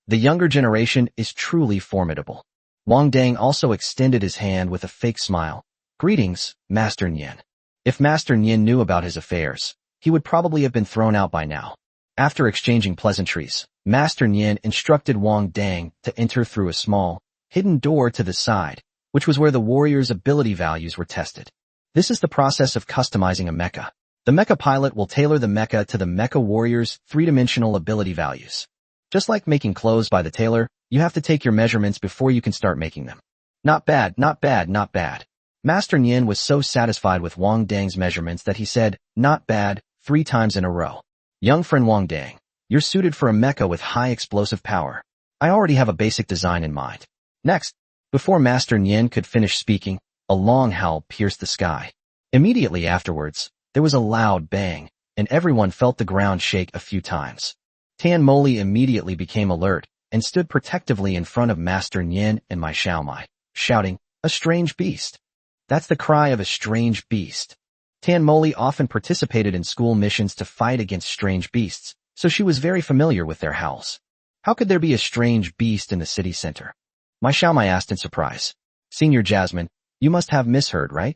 The younger generation is truly formidable. Wang Dang also extended his hand with a fake smile. Greetings, Master Nian. If Master Nyin knew about his affairs, he would probably have been thrown out by now. After exchanging pleasantries, Master Nyin instructed Wang Dang to enter through a small, hidden door to the side, which was where the warrior's ability values were tested. This is the process of customizing a mecha. The mecha pilot will tailor the mecha to the mecha warrior's three-dimensional ability values. Just like making clothes by the tailor, you have to take your measurements before you can start making them. Not bad, not bad, not bad. Master Nyin was so satisfied with Wang Dang's measurements that he said, not bad, 3 times in a row. Young friend Wang Dang, you're suited for a mecha with high explosive power. I already have a basic design in mind. Next, before Master Nyin could finish speaking, a long howl pierced the sky. Immediately afterwards, there was a loud bang, and everyone felt the ground shake a few times. Tan Moli immediately became alert and stood protectively in front of Master Nyin and Mai Xiaomai, shouting, a strange beast. That's the cry of a strange beast. Tan Moli often participated in school missions to fight against strange beasts, so she was very familiar with their howls. How could there be a strange beast in the city center? Mai Xiaomai asked in surprise. Senior Jasmine, you must have misheard, right?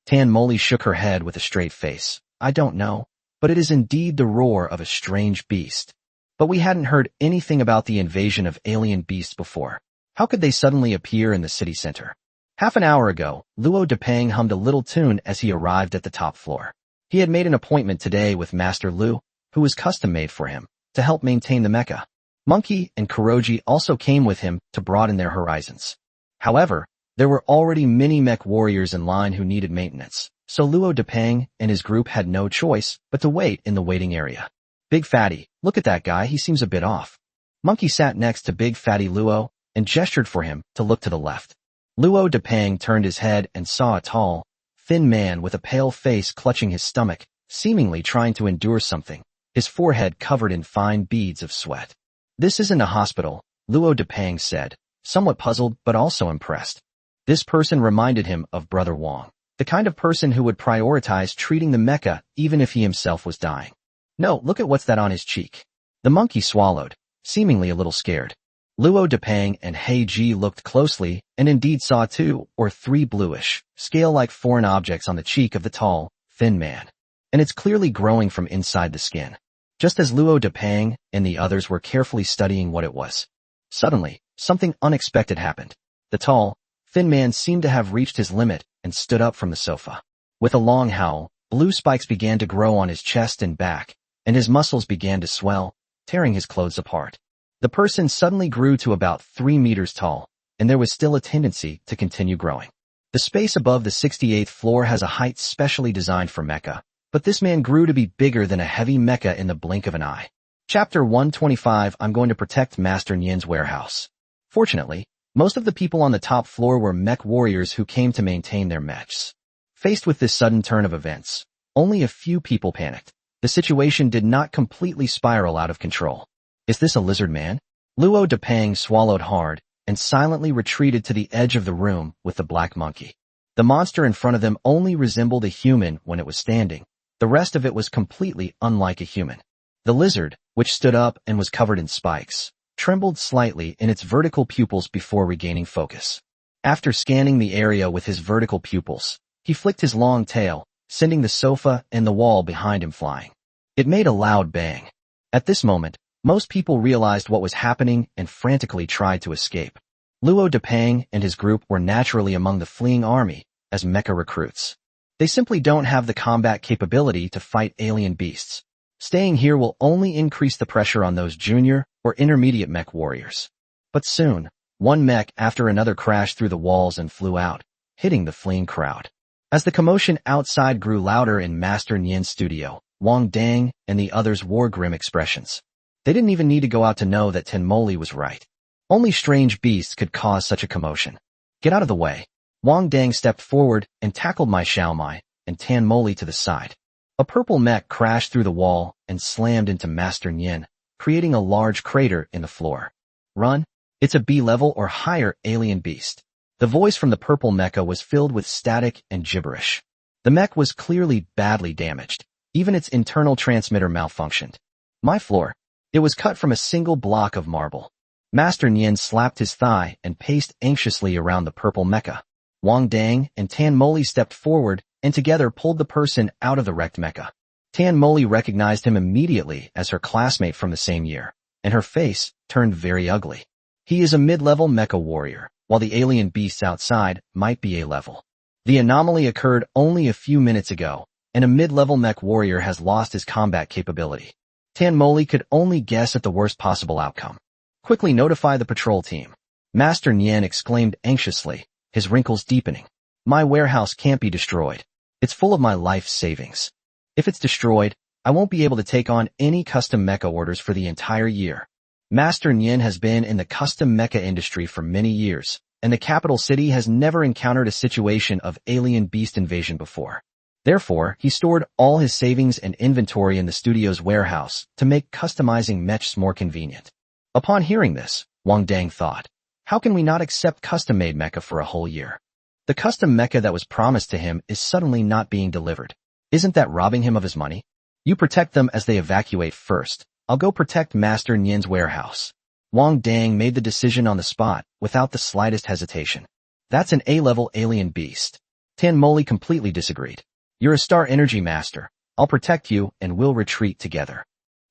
Tan Moli shook her head with a straight face. I don't know, but it is indeed the roar of a strange beast. But we hadn't heard anything about the invasion of alien beasts before. How could they suddenly appear in the city center? Half an hour ago, Luo Depeng hummed a little tune as he arrived at the top floor. He had made an appointment today with Master Lu, who was custom-made for him, to help maintain the mecha. Monkey and Kuroji also came with him to broaden their horizons. However, there were already many mech warriors in line who needed maintenance, so Luo Depeng and his group had no choice but to wait in the waiting area. Big Fatty, look at that guy, he seems a bit off. Monkey sat next to Big Fatty Luo and gestured for him to look to the left. Luo Depeng turned his head and saw a tall, thin man with a pale face clutching his stomach, seemingly trying to endure something, his forehead covered in fine beads of sweat. This isn't a hospital, Luo Depeng said, somewhat puzzled but also impressed. This person reminded him of Brother Wang, the kind of person who would prioritize treating the mecha even if he himself was dying. No, look at what's that on his cheek. The monkey swallowed, seemingly a little scared. Luo Depeng and He Ji looked closely and indeed saw 2 or 3 bluish, scale-like foreign objects on the cheek of the tall, thin man. And it's clearly growing from inside the skin. Just as Luo Depeng and the others were carefully studying what it was. Suddenly, something unexpected happened. The tall, thin man seemed to have reached his limit and stood up from the sofa. With a long howl, blue spikes began to grow on his chest and back, and his muscles began to swell, tearing his clothes apart. The person suddenly grew to about 3 meters tall, and there was still a tendency to continue growing. The space above the 68th floor has a height specially designed for mecha, but this man grew to be bigger than a heavy mecha in the blink of an eye. Chapter 125 I'm going to protect Master Nyin's warehouse. Fortunately, most of the people on the top floor were mech warriors who came to maintain their mechs. Faced with this sudden turn of events, only a few people panicked. The situation did not completely spiral out of control. Is this a lizard man? Luo Depeng swallowed hard and silently retreated to the edge of the room with the black monkey. The monster in front of them only resembled a human when it was standing. The rest of it was completely unlike a human. The lizard, which stood up and was covered in spikes, trembled slightly in its vertical pupils before regaining focus. After scanning the area with his vertical pupils, he flicked his long tail, sending the sofa and the wall behind him flying. It made a loud bang. At this moment, most people realized what was happening and frantically tried to escape. Luo Depeng and his group were naturally among the fleeing army as mecha recruits. They simply don't have the combat capability to fight alien beasts. Staying here will only increase the pressure on those junior or intermediate mech warriors. But soon, one mech after another crashed through the walls and flew out, hitting the fleeing crowd. As the commotion outside grew louder in Master Nyin's studio, Wang Dang and the others wore grim expressions. They didn't even need to go out to know that Tan Moli was right. Only strange beasts could cause such a commotion. Get out of the way. Wang Dang stepped forward and tackled Mai Xiaomai and Tan Moli to the side. A purple mech crashed through the wall and slammed into Master Nyin, creating a large crater in the floor. Run. It's a B-level or higher alien beast. The voice from the purple mecha was filled with static and gibberish. The mech was clearly badly damaged. Even its internal transmitter malfunctioned. My floor. It was cut from a single block of marble. Master Nyin slapped his thigh and paced anxiously around the purple mecha. Wang Dang and Tan Moli stepped forward and together pulled the person out of the wrecked mecha. Tan Moli recognized him immediately as her classmate from the same year, and her face turned very ugly. He is a mid-level mecha warrior, while the alien beasts outside might be A-level. The anomaly occurred only a few minutes ago, and a mid-level mech warrior has lost his combat capability. Tan Moli could only guess at the worst possible outcome. Quickly notify the patrol team. Master Nien exclaimed anxiously, his wrinkles deepening. My warehouse can't be destroyed. It's full of my life savings. If it's destroyed, I won't be able to take on any custom mecha orders for the entire year. Master Nien has been in the custom mecha industry for many years, and the capital city has never encountered a situation of alien beast invasion before. Therefore, he stored all his savings and inventory in the studio's warehouse to make customizing mechs more convenient. Upon hearing this, Wang Dang thought, how can we not accept custom-made mecha for a whole year? The custom mecha that was promised to him is suddenly not being delivered. Isn't that robbing him of his money? You protect them as they evacuate first. I'll go protect Master Nien's warehouse. Wang Dang made the decision on the spot without the slightest hesitation. That's an A-level alien beast. Tan Moli completely disagreed. You're a star energy master. I'll protect you and we'll retreat together.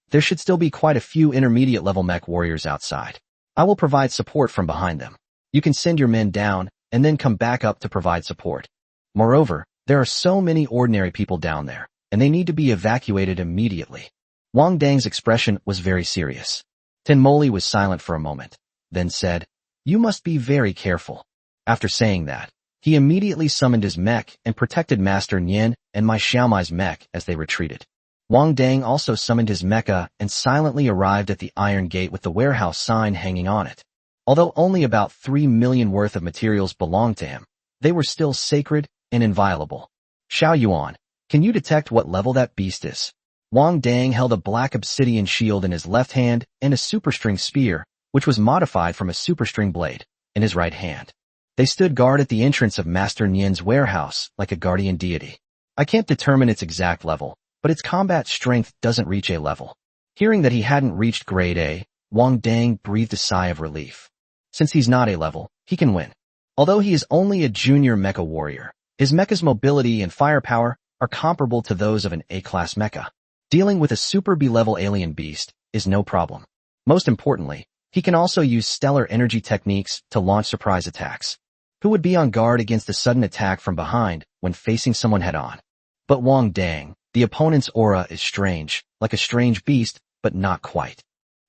There should still be quite a few intermediate level mech warriors outside. I will provide support from behind them. You can send your men down and then come back up to provide support. Moreover, there are so many ordinary people down there, and they need to be evacuated immediately. Wang Dang's expression was very serious. Tan Moli was silent for a moment, then said, You must be very careful. After saying that, he immediately summoned his mech and protected Master Nien and my Xiaomai's mech as they retreated. Wang Dang also summoned his mecha and silently arrived at the iron gate with the warehouse sign hanging on it. Although only about 3 million worth of materials belonged to him, they were still sacred and inviolable. Xiao Yuan, can you detect what level that beast is? Wang Dang held a black obsidian shield in his left hand and a superstring spear, which was modified from a superstring blade, in his right hand. They stood guard at the entrance of Master Nien's warehouse like a guardian deity. I can't determine its exact level, but its combat strength doesn't reach A level. Hearing that he hadn't reached grade A, Wang Dang breathed a sigh of relief. Since he's not A level, he can win. Although he is only a junior mecha warrior, his mecha's mobility and firepower are comparable to those of an A-class mecha. Dealing with a super B-level alien beast is no problem. Most importantly, he can also use stellar energy techniques to launch surprise attacks. Who would be on guard against a sudden attack from behind when facing someone head-on? But Wang Dang, the opponent's aura is strange, like a strange beast, but not quite.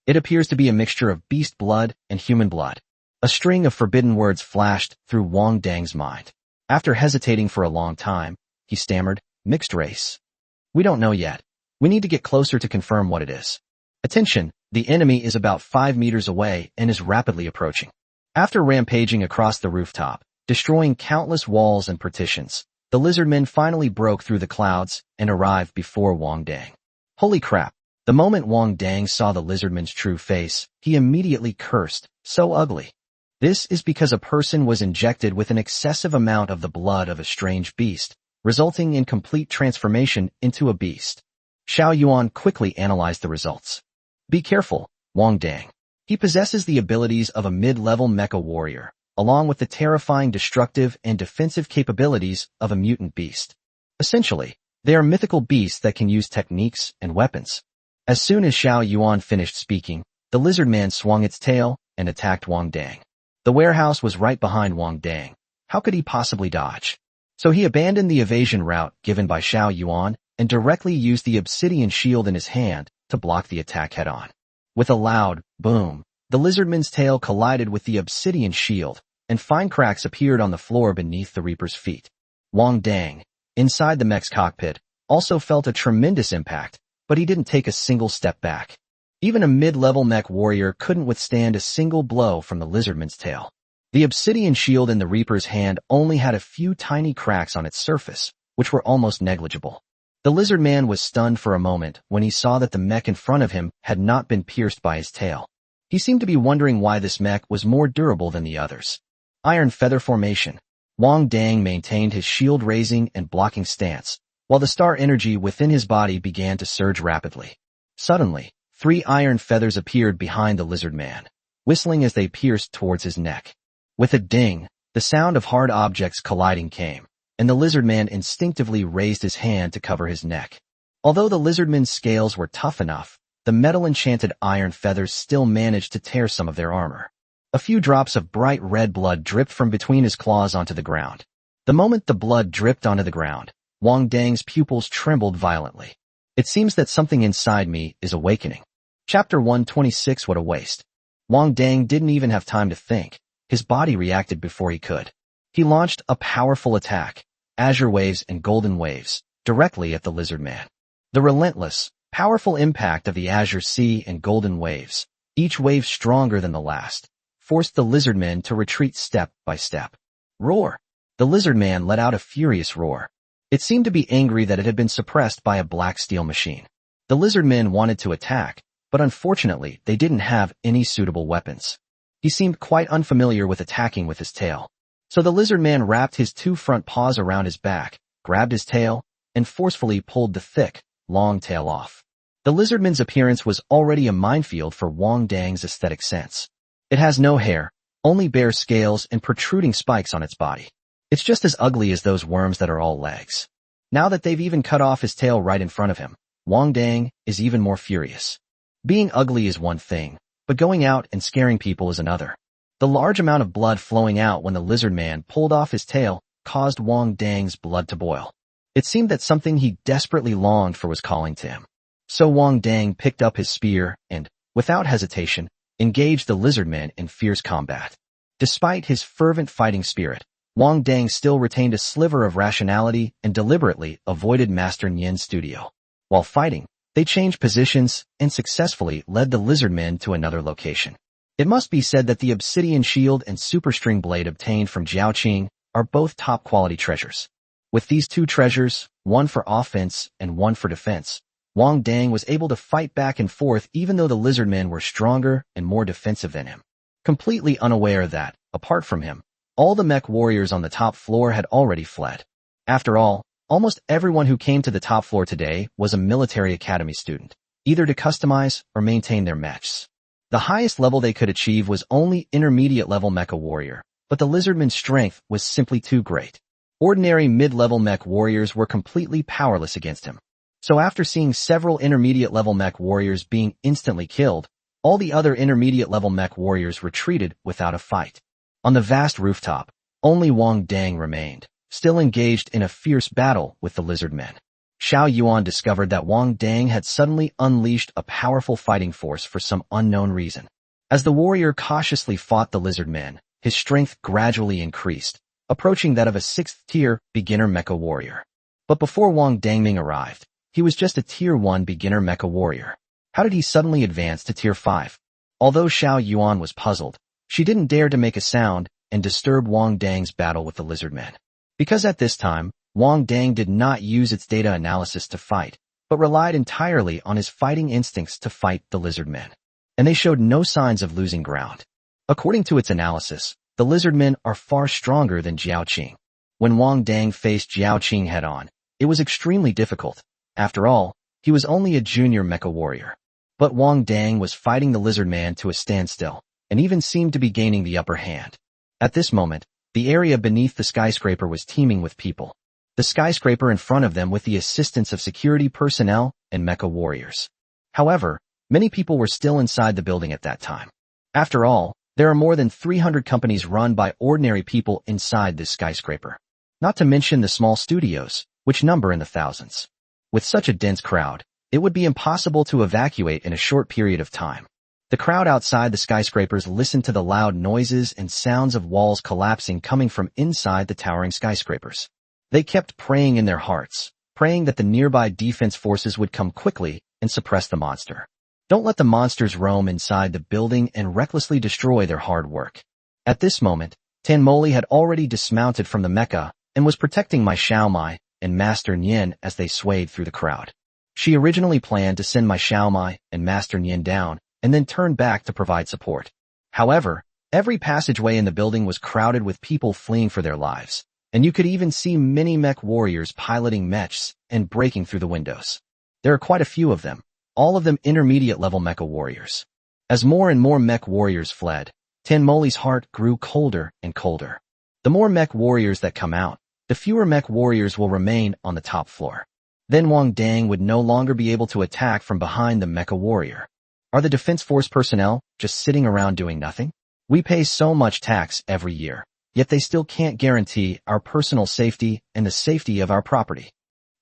It appears to be a mixture of beast blood and human blood. A string of forbidden words flashed through Wang Dang's mind. After hesitating for a long time, he stammered, mixed race. We don't know yet. We need to get closer to confirm what it is. Attention, the enemy is about 5 meters away and is rapidly approaching. After rampaging across the rooftop, destroying countless walls and partitions, the lizardmen finally broke through the clouds and arrived before Wang Dang. Holy crap! The moment Wang Dang saw the lizardman's true face, he immediately cursed, so ugly. This is because a person was injected with an excessive amount of the blood of a strange beast, resulting in complete transformation into a beast. Xiao Yuan quickly analyzed the results. Be careful, Wang Dang. He possesses the abilities of a mid-level mecha warrior, along with the terrifying destructive and defensive capabilities of a mutant beast. Essentially, they are mythical beasts that can use techniques and weapons. As soon as Xiao Yuan finished speaking, the lizard man swung its tail and attacked Wang Dang. The warehouse was right behind Wang Dang. How could he possibly dodge? So he abandoned the evasion route given by Xiao Yuan and directly used the obsidian shield in his hand to block the attack head-on. With a loud boom, the lizardman's tail collided with the obsidian shield, and fine cracks appeared on the floor beneath the Reaper's feet. Wang Dang, inside the mech's cockpit, also felt a tremendous impact, but he didn't take a single step back. Even a mid-level mech warrior couldn't withstand a single blow from the lizardman's tail. The obsidian shield in the Reaper's hand only had a few tiny cracks on its surface, which were almost negligible. The lizard man was stunned for a moment when he saw that the mech in front of him had not been pierced by his tail. He seemed to be wondering why this mech was more durable than the others. Iron Feather Formation. Wang Dang maintained his shield-raising and blocking stance, while the star energy within his body began to surge rapidly. Suddenly, 3 iron feathers appeared behind the lizard man, whistling as they pierced towards his neck. With a ding, the sound of hard objects colliding came, and the lizardman instinctively raised his hand to cover his neck. Although the lizardman's scales were tough enough, the metal-enchanted iron feathers still managed to tear some of their armor. A few drops of bright red blood dripped from between his claws onto the ground. The moment the blood dripped onto the ground, Wang Dang's pupils trembled violently. It seems that something inside me is awakening. Chapter 126. What a waste. Wang Dang didn't even have time to think. His body reacted before he could. He launched a powerful attack, azure waves and golden waves, directly at the lizardman. The relentless, powerful impact of the azure sea and golden waves, each wave stronger than the last, forced the lizardman to retreat step by step. Roar! The lizardman let out a furious roar. It seemed to be angry that it had been suppressed by a black steel machine. The lizardmen wanted to attack, but unfortunately they didn't have any suitable weapons. He seemed quite unfamiliar with attacking with his tail. So the lizardman wrapped his two front paws around his back, grabbed his tail, and forcefully pulled the thick, long tail off. The lizardman's appearance was already a minefield for Wang Dang's aesthetic sense. It has no hair, only bare scales and protruding spikes on its body. It's just as ugly as those worms that are all legs. Now that they've even cut off his tail right in front of him, Wang Dang is even more furious. Being ugly is one thing, but going out and scaring people is another. The large amount of blood flowing out when the lizardman pulled off his tail caused Wang Dang's blood to boil. It seemed that something he desperately longed for was calling to him. So Wang Dang picked up his spear and, without hesitation, engaged the lizardman in fierce combat. Despite his fervent fighting spirit, Wang Dang still retained a sliver of rationality and deliberately avoided Master Nian's studio. While fighting, they changed positions and successfully led the lizardmen to another location. It must be said that the obsidian shield and super string blade obtained from Jiao Qing are both top-quality treasures. With these two treasures, one for offense and one for defense, Wang Dang was able to fight back and forth even though the lizardmen were stronger and more defensive than him. Completely unaware that, apart from him, all the mech warriors on the top floor had already fled. After all, almost everyone who came to the top floor today was a military academy student, either to customize or maintain their mechs. The highest level they could achieve was only intermediate level mecha warrior, but the lizardman's strength was simply too great. Ordinary mid-level mech warriors were completely powerless against him. So after seeing several intermediate level mech warriors being instantly killed, all the other intermediate level mech warriors retreated without a fight. On the vast rooftop, only Wang Dang remained, still engaged in a fierce battle with the lizardmen. Xiao Yuan discovered that Wang Dang had suddenly unleashed a powerful fighting force for some unknown reason. As the warrior cautiously fought the lizardmen, his strength gradually increased, approaching that of a 6th-tier beginner mecha warrior. But before Wang Dangming arrived, he was just a Tier 1 beginner mecha warrior. How did he suddenly advance to Tier 5? Although Xiao Yuan was puzzled, she didn't dare to make a sound and disturb Wang Dang's battle with the lizardmen. Because at this time, Wang Dang did not use its data analysis to fight, but relied entirely on his fighting instincts to fight the lizardmen. And they showed no signs of losing ground. According to its analysis, the lizardmen are far stronger than Jiao Qing. When Wang Dang faced Jiao Qing head-on, it was extremely difficult. After all, he was only a junior mecha warrior. But Wang Dang was fighting the lizardman to a standstill, and even seemed to be gaining the upper hand. At this moment, the area beneath the skyscraper was teeming with people. The skyscraper in front of them with the assistance of security personnel and mecha warriors. However, many people were still inside the building at that time. After all, there are more than 300 companies run by ordinary people inside this skyscraper. Not to mention the small studios, which number in the thousands. With such a dense crowd, it would be impossible to evacuate in a short period of time. The crowd outside the skyscrapers listened to the loud noises and sounds of walls collapsing coming from inside the towering skyscrapers. They kept praying in their hearts, praying that the nearby defense forces would come quickly and suppress the monster. Don't let the monsters roam inside the building and recklessly destroy their hard work. At this moment, Tan Moli had already dismounted from the mecha and was protecting Mai Xiaomai and Master Nian as they swayed through the crowd. She originally planned to send Mai Xiaomai and Master Nian down and then turn back to provide support. However, every passageway in the building was crowded with people fleeing for their lives, and you could even see many mech warriors piloting mechs and breaking through the windows. There are quite a few of them, all of them intermediate-level mecha warriors. As more and more mech warriors fled, Tan Moli's heart grew colder and colder. The more mech warriors that come out, the fewer mech warriors will remain on the top floor. Then Wang Dang would no longer be able to attack from behind the mecha warrior. Are the Defense Force personnel just sitting around doing nothing? We pay so much tax every year, yet they still can't guarantee our personal safety and the safety of our property.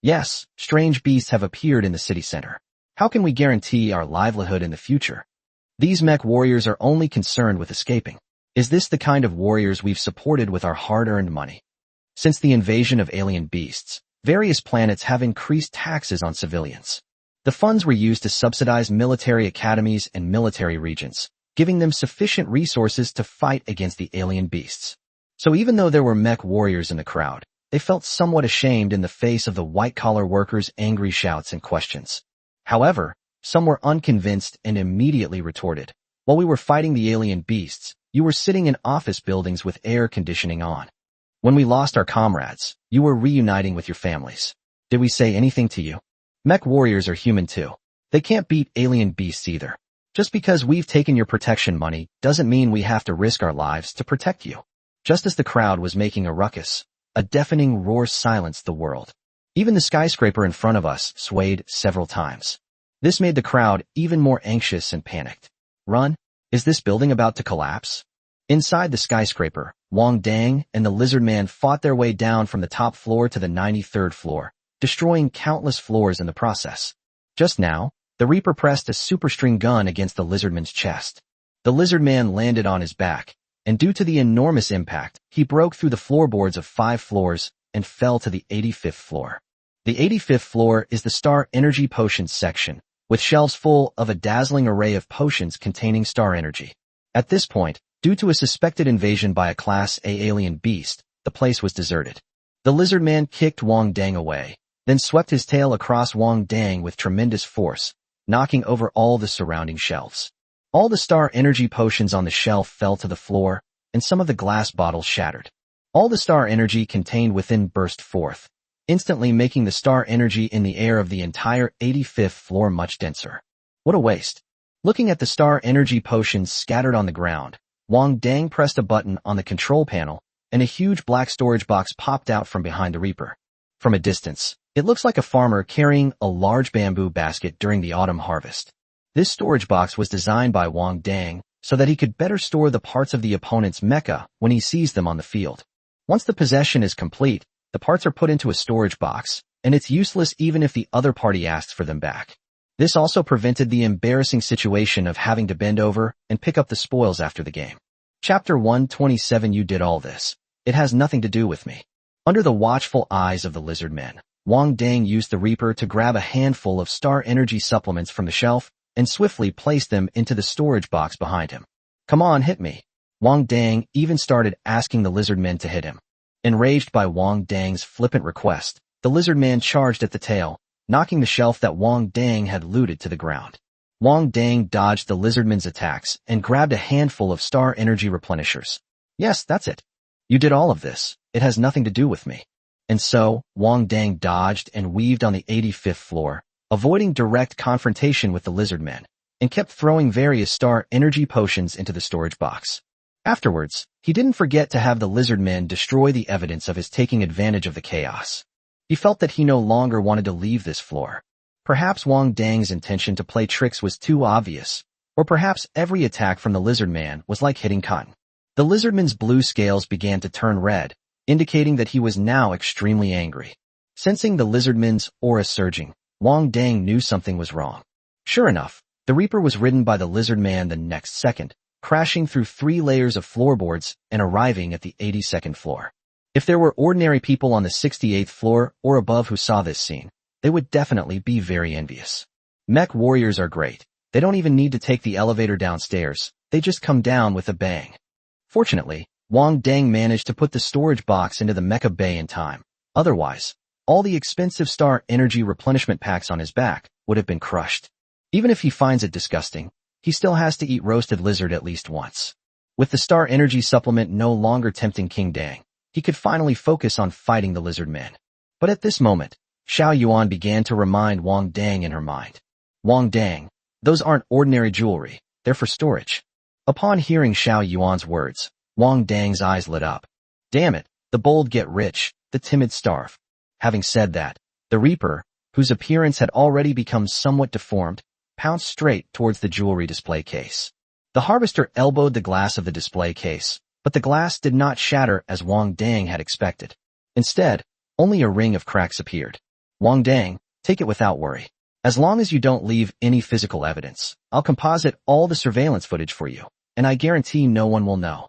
Yes, strange beasts have appeared in the city center. How can we guarantee our livelihood in the future? These mech warriors are only concerned with escaping. Is this the kind of warriors we've supported with our hard-earned money? Since the invasion of alien beasts, various planets have increased taxes on civilians. The funds were used to subsidize military academies and military regions, giving them sufficient resources to fight against the alien beasts. So even though there were mech warriors in the crowd, they felt somewhat ashamed in the face of the white-collar workers' angry shouts and questions. However, some were unconvinced and immediately retorted, "While we were fighting the alien beasts, you were sitting in office buildings with air conditioning on. When we lost our comrades, you were reuniting with your families. Did we say anything to you? Mech warriors are human too. They can't beat alien beasts either. Just because we've taken your protection money doesn't mean we have to risk our lives to protect you." Just as the crowd was making a ruckus, a deafening roar silenced the world. Even the skyscraper in front of us swayed several times. This made the crowd even more anxious and panicked. Run! Is this building about to collapse? Inside the skyscraper, Wang Dang and the Lizard Man fought their way down from the top floor to the 93rd floor, destroying countless floors in the process. Just now, the Reaper pressed a superstring gun against the Lizardman's chest. The Lizard Man landed on his back, and due to the enormous impact, he broke through the floorboards of 5 floors and fell to the 85th floor. The 85th floor is the Star Energy Potions section, with shelves full of a dazzling array of potions containing star energy. At this point, due to a suspected invasion by a Class A alien beast, the place was deserted. The Lizard Man kicked Wang Dang away, then swept his tail across Wang Dang with tremendous force, knocking over all the surrounding shelves. All the star energy potions on the shelf fell to the floor, and some of the glass bottles shattered. All the star energy contained within burst forth, instantly making the star energy in the air of the entire 85th floor much denser. What a waste. Looking at the star energy potions scattered on the ground, Wang Dang pressed a button on the control panel, and a huge black storage box popped out from behind the Reaper. From a distance, it looks like a farmer carrying a large bamboo basket during the autumn harvest. This storage box was designed by Wang Dang so that he could better store the parts of the opponent's mecha when he sees them on the field. Once the possession is complete, the parts are put into a storage box, and it's useless even if the other party asks for them back. This also prevented the embarrassing situation of having to bend over and pick up the spoils after the game. Chapter 127. You did all this. It has nothing to do with me. Under the watchful eyes of the Lizard Men, Wang Dang used the Reaper to grab a handful of star energy supplements from the shelf and swiftly placed them into the storage box behind him. "Come on, hit me." Wang Dang even started asking the Lizard Men to hit him. Enraged by Wang Dang's flippant request, the Lizard Man charged at the tail, knocking the shelf that Wang Dang had looted to the ground. Wang Dang dodged the Lizardman's attacks and grabbed a handful of star energy replenishers. "Yes, that's it. You did all of this. It has nothing to do with me." And so, Wang Dang dodged and weaved on the 85th floor, avoiding direct confrontation with the Lizard Men, and kept throwing various star energy potions into the storage box. Afterwards, he didn't forget to have the Lizard Men destroy the evidence of his taking advantage of the chaos. He felt that he no longer wanted to leave this floor. Perhaps Wang Dang's intention to play tricks was too obvious, or perhaps every attack from the Lizard Man was like hitting cotton. The Lizardman's blue scales began to turn red, indicating that he was now extremely angry. Sensing the Lizardman's aura surging, Wang Dang knew something was wrong. Sure enough, the Reaper was ridden by the Lizard Man the next second, crashing through 3 layers of floorboards and arriving at the 82nd floor. If there were ordinary people on the 68th floor or above who saw this scene, they would definitely be very envious. Mech warriors are great. They don't even need to take the elevator downstairs. They just come down with a bang. Fortunately, Wang Dang managed to put the storage box into the mecha bay in time. Otherwise, all the expensive star energy replenishment packs on his back would have been crushed. Even if he finds it disgusting, he still has to eat roasted lizard at least once. With the star energy supplement no longer tempting King Dang, he could finally focus on fighting the Lizard Men. But at this moment, Xiao Yuan began to remind Wang Dang in her mind. "Wang Dang, those aren't ordinary jewelry, they're for storage." Upon hearing Xiao Yuan's words, Wang Dang's eyes lit up. "Damn it, the bold get rich. the timid starve. Having said that, the Reaper, whose appearance had already become somewhat deformed, pounced straight towards the jewelry display case. The Harvester elbowed the glass of the display case, but the glass did not shatter as Wang Dang had expected. Instead, only a ring of cracks appeared. Wang Dang, take it without worry. As long as you don't leave any physical evidence, I'll composite all the surveillance footage for you, and I guarantee no one will know.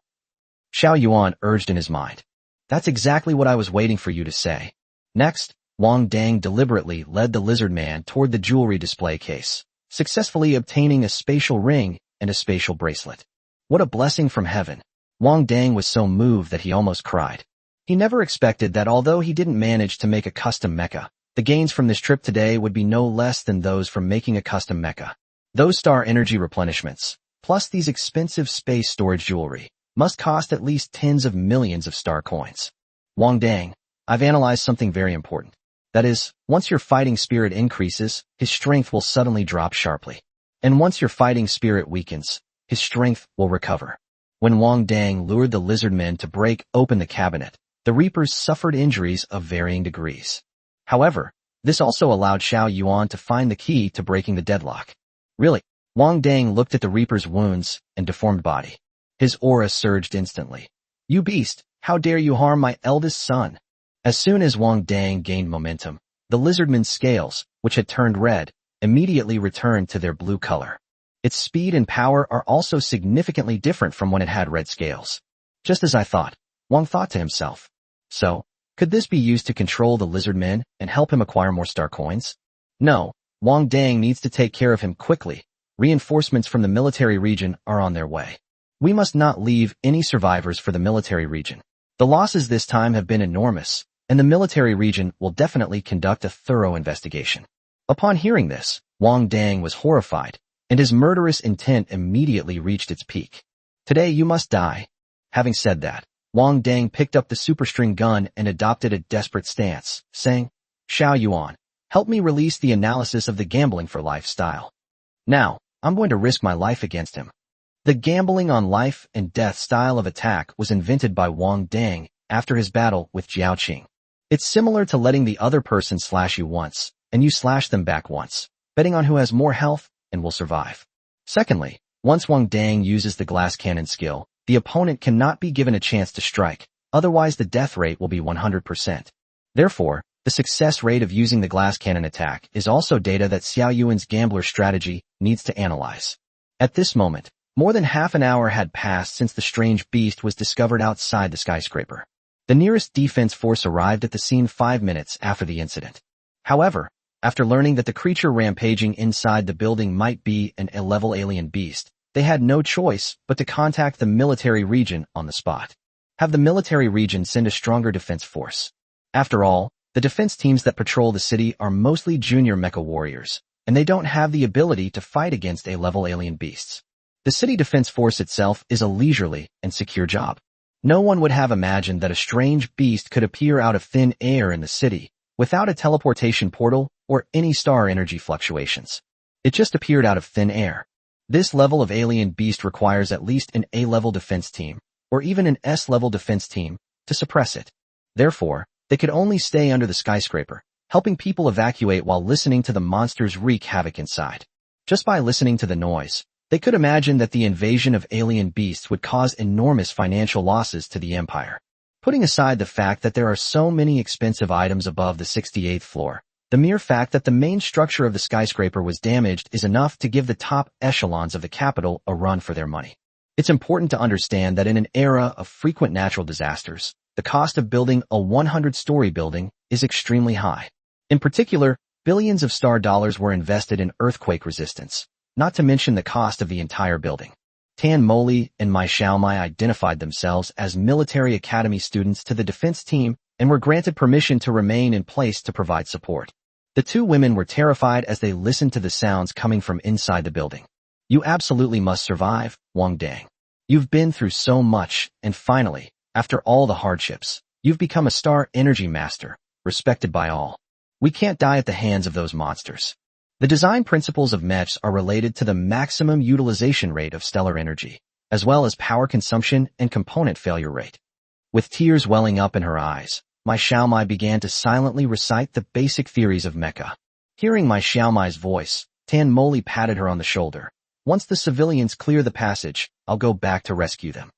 Xiao Yuan urged in his mind. That's exactly what I was waiting for you to say. Next, Wang Dang deliberately led the lizard man toward the jewelry display case, successfully obtaining a spatial ring and a spatial bracelet. What a blessing from heaven. Wang Dang was so moved that he almost cried. He never expected that although he didn't manage to make a custom mecha, the gains from this trip today would be no less than those from making a custom mecha. Those star energy replenishments, plus these expensive space storage jewelry, must cost at least tens of millions of star coins. Wang Dang, I've analyzed something very important. That is, once your fighting spirit increases, his strength will suddenly drop sharply. And once your fighting spirit weakens, his strength will recover. When Wang Dang lured the lizard men to break open the cabinet, the Reapers suffered injuries of varying degrees. However, this also allowed Xiao Yuan to find the key to breaking the deadlock. Really, Wang Dang looked at the Reaper's wounds and deformed body. His aura surged instantly. You beast, how dare you harm my eldest son? As soon as Wang Dang gained momentum, the lizardman's scales, which had turned red, immediately returned to their blue color. Its speed and power are also significantly different from when it had red scales. Just as I thought, Wang thought to himself. So, could this be used to control the lizard men and help him acquire more star coins? No, Wang Dang needs to take care of him quickly. Reinforcements from the military region are on their way. We must not leave any survivors for the military region. The losses this time have been enormous, and the military region will definitely conduct a thorough investigation. Upon hearing this, Wang Dang was horrified, and his murderous intent immediately reached its peak. Today you must die. Having said that, Wang Dang picked up the superstring gun and adopted a desperate stance, saying, Xiao Yuan, help me release the analysis of the gambling for lifestyle. Now, I'm going to risk my life against him. The gambling on life and death style of attack was invented by Wang Dang after his battle with Jiao Qing. It's similar to letting the other person slash you once, and you slash them back once, betting on who has more health and will survive. Secondly, once Wang Dang uses the glass cannon skill, the opponent cannot be given a chance to strike, otherwise the death rate will be 100%. Therefore, the success rate of using the glass cannon attack is also data that Xiao Yuan's gambler strategy needs to analyze. At this moment, more than half an hour had passed since the strange beast was discovered outside the skyscraper. The nearest defense force arrived at the scene 5 minutes after the incident. However, after learning that the creature rampaging inside the building might be an A-level alien beast, they had no choice but to contact the military region on the spot. Have the military region send a stronger defense force. After all, the defense teams that patrol the city are mostly junior mecha warriors, and they don't have the ability to fight against A-level alien beasts. The city defense force itself is a leisurely and secure job. No one would have imagined that a strange beast could appear out of thin air in the city, without a teleportation portal or any star energy fluctuations. It just appeared out of thin air. This level of alien beast requires at least an A-level defense team, or even an S-level defense team, to suppress it. Therefore, they could only stay under the skyscraper, helping people evacuate while listening to the monsters wreak havoc inside. Just by listening to the noise, they could imagine that the invasion of alien beasts would cause enormous financial losses to the Empire. Putting aside the fact that there are so many expensive items above the 68th floor, the mere fact that the main structure of the skyscraper was damaged is enough to give the top echelons of the capital a run for their money. It's important to understand that in an era of frequent natural disasters, the cost of building a 100-story building is extremely high. In particular, billions of star dollars were invested in earthquake resistance, not to mention the cost of the entire building. Tan Moli and Mai Xiaomai identified themselves as military academy students to the defense team and were granted permission to remain in place to provide support. The two women were terrified as they listened to the sounds coming from inside the building. You absolutely must survive, Wang Dang. You've been through so much, and finally, after all the hardships, you've become a star energy master, respected by all. We can't die at the hands of those monsters. The design principles of mechs are related to the maximum utilization rate of stellar energy, as well as power consumption and component failure rate. With tears welling up in her eyes, my Xiaomai began to silently recite the basic theories of mecha. Hearing my Xiaomai's voice, Tan Moli patted her on the shoulder. Once the civilians clear the passage, I'll go back to rescue them.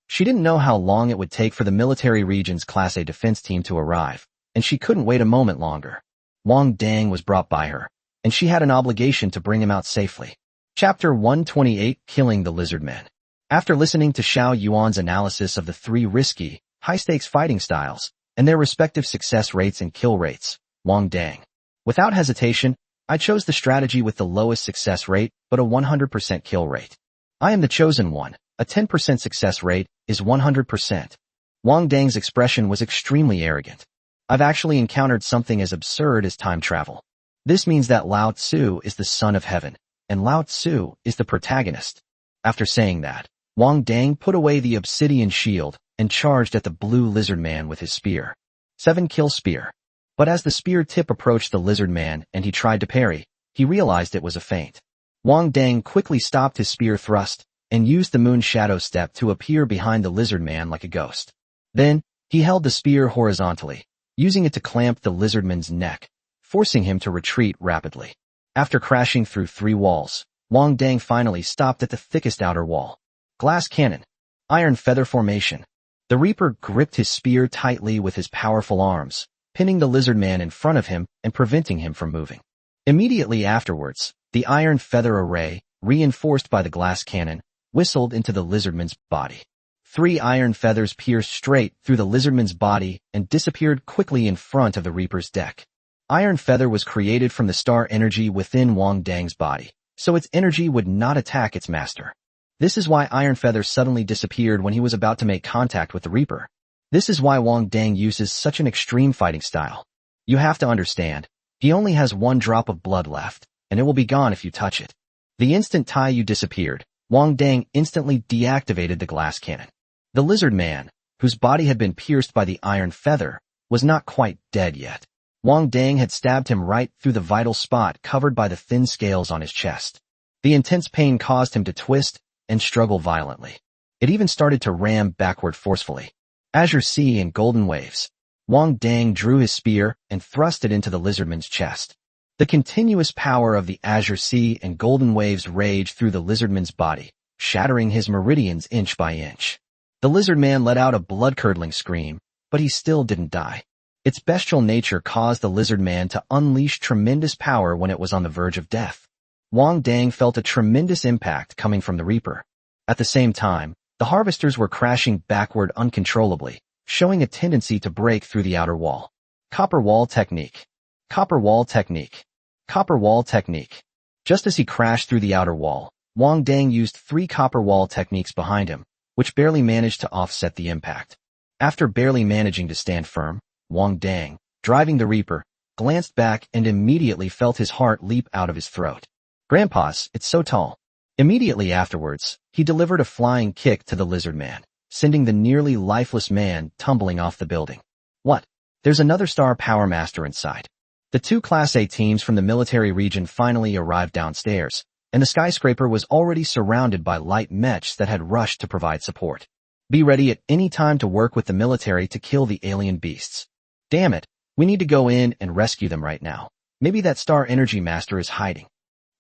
She didn't know how long it would take for the military region's Class A defense team to arrive, and she couldn't wait a moment longer. Wang Dang was brought by her, and she had an obligation to bring him out safely. Chapter 128, Killing the Lizard Men. After listening to Xiao Yuan's analysis of the 3 risky, high-stakes fighting styles, and their respective success rates and kill rates, Wang Dang. Without hesitation, I chose the strategy with the lowest success rate, but a 100% kill rate. I am the chosen one. A 10% success rate is 100%. Wang Dang's expression was extremely arrogant. I've actually encountered something as absurd as time travel. This means that Lao Tzu is the son of heaven, and Lao Tzu is the protagonist. After saying that, Wang Dang put away the obsidian shield and charged at the blue lizard man with his spear. 7-kill spear. But as the spear tip approached the lizard man and he tried to parry, he realized it was a feint. Wang Dang quickly stopped his spear thrust and used the moon shadow step to appear behind the lizard man like a ghost. Then, he held the spear horizontally, using it to clamp the lizardman's neck, forcing him to retreat rapidly. After crashing through 3 walls, Wang Dang finally stopped at the thickest outer wall. Glass cannon. Iron feather formation. The Reaper gripped his spear tightly with his powerful arms, pinning the lizard man in front of him and preventing him from moving. Immediately afterwards, the iron feather array, reinforced by the glass cannon, whistled into the lizardman's body. 3 iron feathers pierced straight through the lizardman's body and disappeared quickly in front of the Reaper's deck. Iron feather was created from the star energy within Wang Dang's body, so its energy would not attack its master. This is why iron feather suddenly disappeared when he was about to make contact with the Reaper. This is why Wang Dang uses such an extreme fighting style. You have to understand, he only has 1 drop of blood left, and it will be gone if you touch it. The instant Tai Yu disappeared, Wang Dang instantly deactivated the glass cannon. The lizard man, whose body had been pierced by the iron feather, was not quite dead yet. Wang Dang had stabbed him right through the vital spot covered by the thin scales on his chest. The intense pain caused him to twist and struggle violently. It even started to ram backward forcefully. Azure Sea and golden waves. Wang Dang drew his spear and thrust it into the lizardman's chest. The continuous power of the Azure Sea and golden waves raged through the lizardman's body, shattering his meridians inch by inch. The lizard man let out a blood-curdling scream, but he still didn't die. Its bestial nature caused the lizard man to unleash tremendous power when it was on the verge of death. Wang Dang felt a tremendous impact coming from the Reaper. At the same time, the harvesters were crashing backward uncontrollably, showing a tendency to break through the outer wall. Copper wall technique. Copper wall technique. Copper wall technique. Just as he crashed through the outer wall, Wang Dang used 3 copper wall techniques behind him, which barely managed to offset the impact. After barely managing to stand firm, Wang Dang, driving the Reaper, glanced back and immediately felt his heart leap out of his throat. Grandpa's, it's so tall. Immediately afterwards, he delivered a flying kick to the lizard man, sending the nearly lifeless man tumbling off the building. What? There's another star power master inside. The 2 Class A teams from the military region finally arrived downstairs, and the skyscraper was already surrounded by light mechs that had rushed to provide support. Be ready at any time to work with the military to kill the alien beasts. Damn it, we need to go in and rescue them right now. Maybe that star energy master is hiding.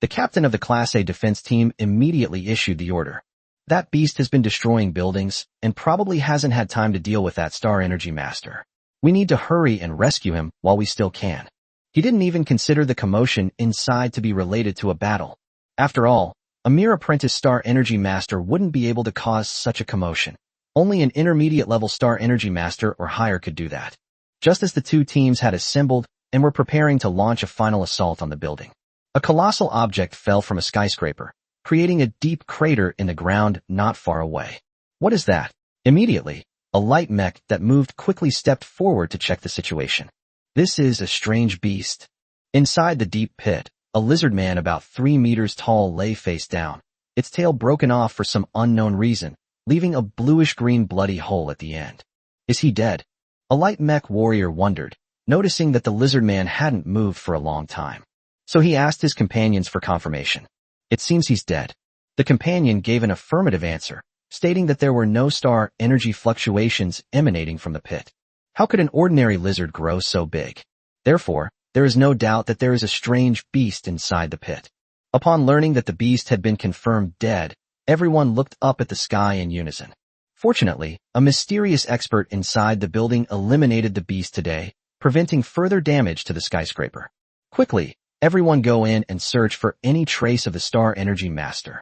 The captain of the Class A defense team immediately issued the order. That beast has been destroying buildings and probably hasn't had time to deal with that star energy master. We need to hurry and rescue him while we still can. He didn't even consider the commotion inside to be related to a battle. After all, a mere apprentice star energy master wouldn't be able to cause such a commotion. Only an intermediate level star energy master or higher could do that. Just as the 2 teams had assembled and were preparing to launch a final assault on the building, a colossal object fell from a skyscraper, creating a deep crater in the ground not far away. What is that? Immediately, a light mech that moved quickly stepped forward to check the situation. This is a strange beast. Inside the deep pit, a lizard man about 3 meters tall lay face down, its tail broken off for some unknown reason, leaving a bluish-green bloody hole at the end. Is he dead? A light mech warrior wondered, noticing that the lizard man hadn't moved for a long time. So he asked his companions for confirmation. It seems he's dead. The companion gave an affirmative answer, stating that there were no star energy fluctuations emanating from the pit. How could an ordinary lizard grow so big? Therefore, there is no doubt that there is a strange beast inside the pit. Upon learning that the beast had been confirmed dead, everyone looked up at the sky in unison. Fortunately, a mysterious expert inside the building eliminated the beast today, preventing further damage to the skyscraper. Quickly, everyone go in and search for any trace of the Star Energy Master.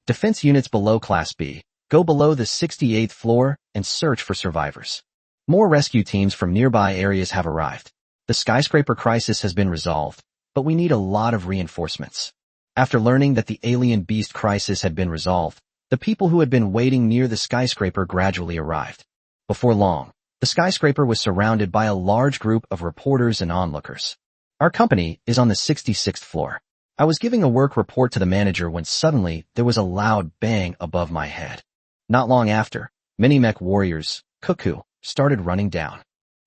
Defense units below Class B, go below the 68th floor and search for survivors. More rescue teams from nearby areas have arrived. The skyscraper crisis has been resolved, but we need a lot of reinforcements. After learning that the alien beast crisis had been resolved, the people who had been waiting near the skyscraper gradually arrived. Before long, the skyscraper was surrounded by a large group of reporters and onlookers. Our company is on the 66th floor. I was giving a work report to the manager when suddenly there was a loud bang above my head. Not long after, many mech warriors, Cuckoo, started running down.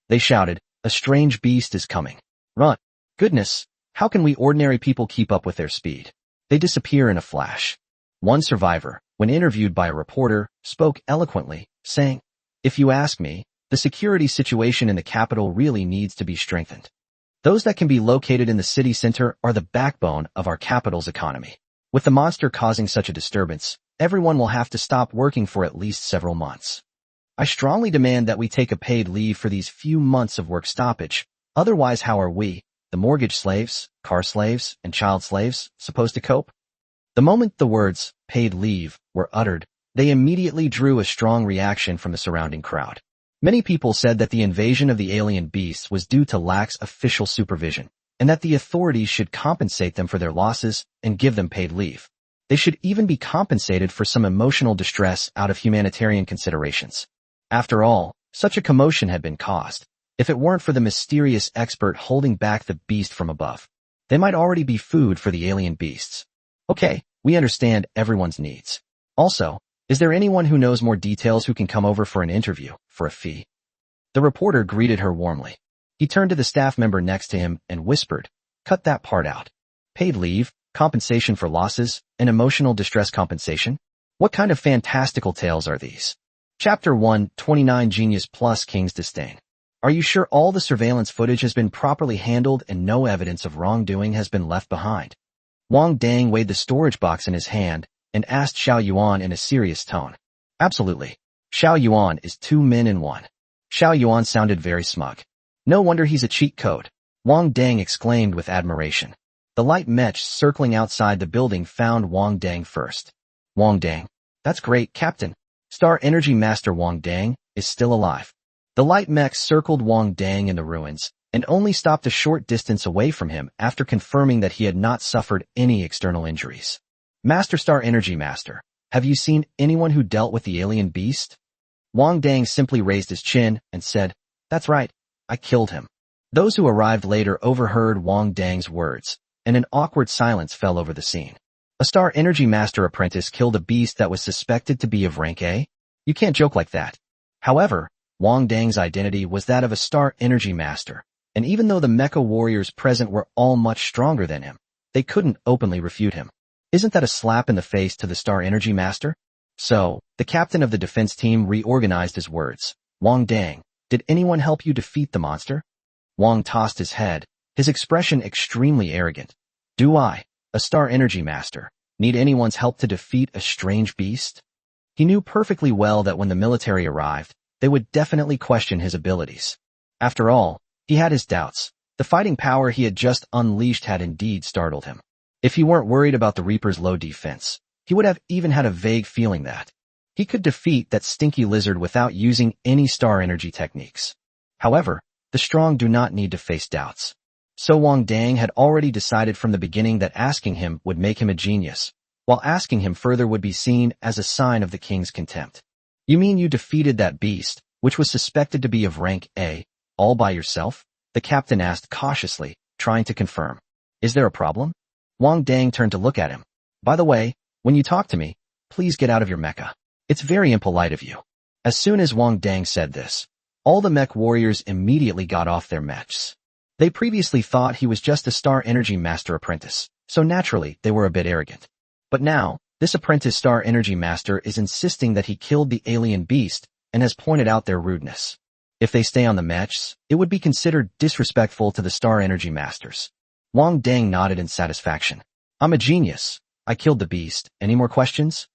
They shouted, "A strange beast is coming. Run!" Goodness, how can we ordinary people keep up with their speed? They disappear in a flash. One survivor, when interviewed by a reporter, spoke eloquently, saying, "If you ask me, the security situation in the capital really needs to be strengthened. Those that can be located in the city center are the backbone of our capital's economy. With the monster causing such a disturbance, everyone will have to stop working for at least several months. I strongly demand that we take a paid leave for these few months of work stoppage. Otherwise, how are we, the mortgage slaves, car slaves, and child slaves, supposed to cope?" The moment the words, "paid leave," were uttered, they immediately drew a strong reaction from the surrounding crowd. Many people said that the invasion of the alien beasts was due to lax official supervision, and that the authorities should compensate them for their losses and give them paid leave. They should even be compensated for some emotional distress out of humanitarian considerations. After all, such a commotion had been caused. If it weren't for the mysterious expert holding back the beast from above, they might already be food for the alien beasts. Okay, we understand everyone's needs. Also, is there anyone who knows more details who can come over for an interview, for a fee? The reporter greeted her warmly. He turned to the staff member next to him and whispered, "Cut that part out. Paid leave, compensation for losses, and emotional distress compensation? What kind of fantastical tales are these?" Chapter 1, 29 Genius plus King's Disdain. Are you sure all the surveillance footage has been properly handled and no evidence of wrongdoing has been left behind? Wang Dang weighed the storage box in his hand and asked Xiao Yuan in a serious tone. Absolutely. Xiao Yuan is 2 men in 1. Xiao Yuan sounded very smug. No wonder he's a cheat code. Wang Dang exclaimed with admiration. The light mech circling outside the building found Wang Dang first. Wang Dang. That's great, Captain. Star Energy Master Wang Dang is still alive. The light mech circled Wang Dang in the ruins and only stopped a short distance away from him after confirming that he had not suffered any external injuries. Master Star Energy Master, have you seen anyone who dealt with the alien beast? Wang Dang simply raised his chin and said, "That's right, I killed him." Those who arrived later overheard Wang Dang's words, and an awkward silence fell over the scene. A Star Energy Master apprentice killed a beast that was suspected to be of rank A? You can't joke like that. However, Wang Dang's identity was that of a Star Energy Master, and even though the mecha warriors present were all much stronger than him, they couldn't openly refute him. Isn't that a slap in the face to the Star Energy Master? So, the captain of the defense team reorganized his words. Wang Dang, did anyone help you defeat the monster? Wang tossed his head, his expression extremely arrogant. Do I, a Star Energy Master, need anyone's help to defeat a strange beast? He knew perfectly well that when the military arrived, they would definitely question his abilities. After all, he had his doubts. The fighting power he had just unleashed had indeed startled him. If he weren't worried about the Reaper's low defense, he would have even had a vague feeling that he could defeat that stinky lizard without using any star energy techniques. However, the strong do not need to face doubts. So Wang Dang had already decided from the beginning that asking him would make him a genius, while asking him further would be seen as a sign of the king's contempt. You mean you defeated that beast, which was suspected to be of rank A, all by yourself? The captain asked cautiously, trying to confirm. Is there a problem? Wang Dang turned to look at him. By the way, when you talk to me, please get out of your mecha. It's very impolite of you. As soon as Wang Dang said this, all the mech warriors immediately got off their mechs. They previously thought he was just a Star Energy Master apprentice, so naturally they were a bit arrogant. But now, this apprentice Star Energy Master is insisting that he killed the alien beast and has pointed out their rudeness. If they stay on the mechs, it would be considered disrespectful to the Star Energy Masters. Wang Dang nodded in satisfaction. I'm a genius. I killed the beast. Any more questions?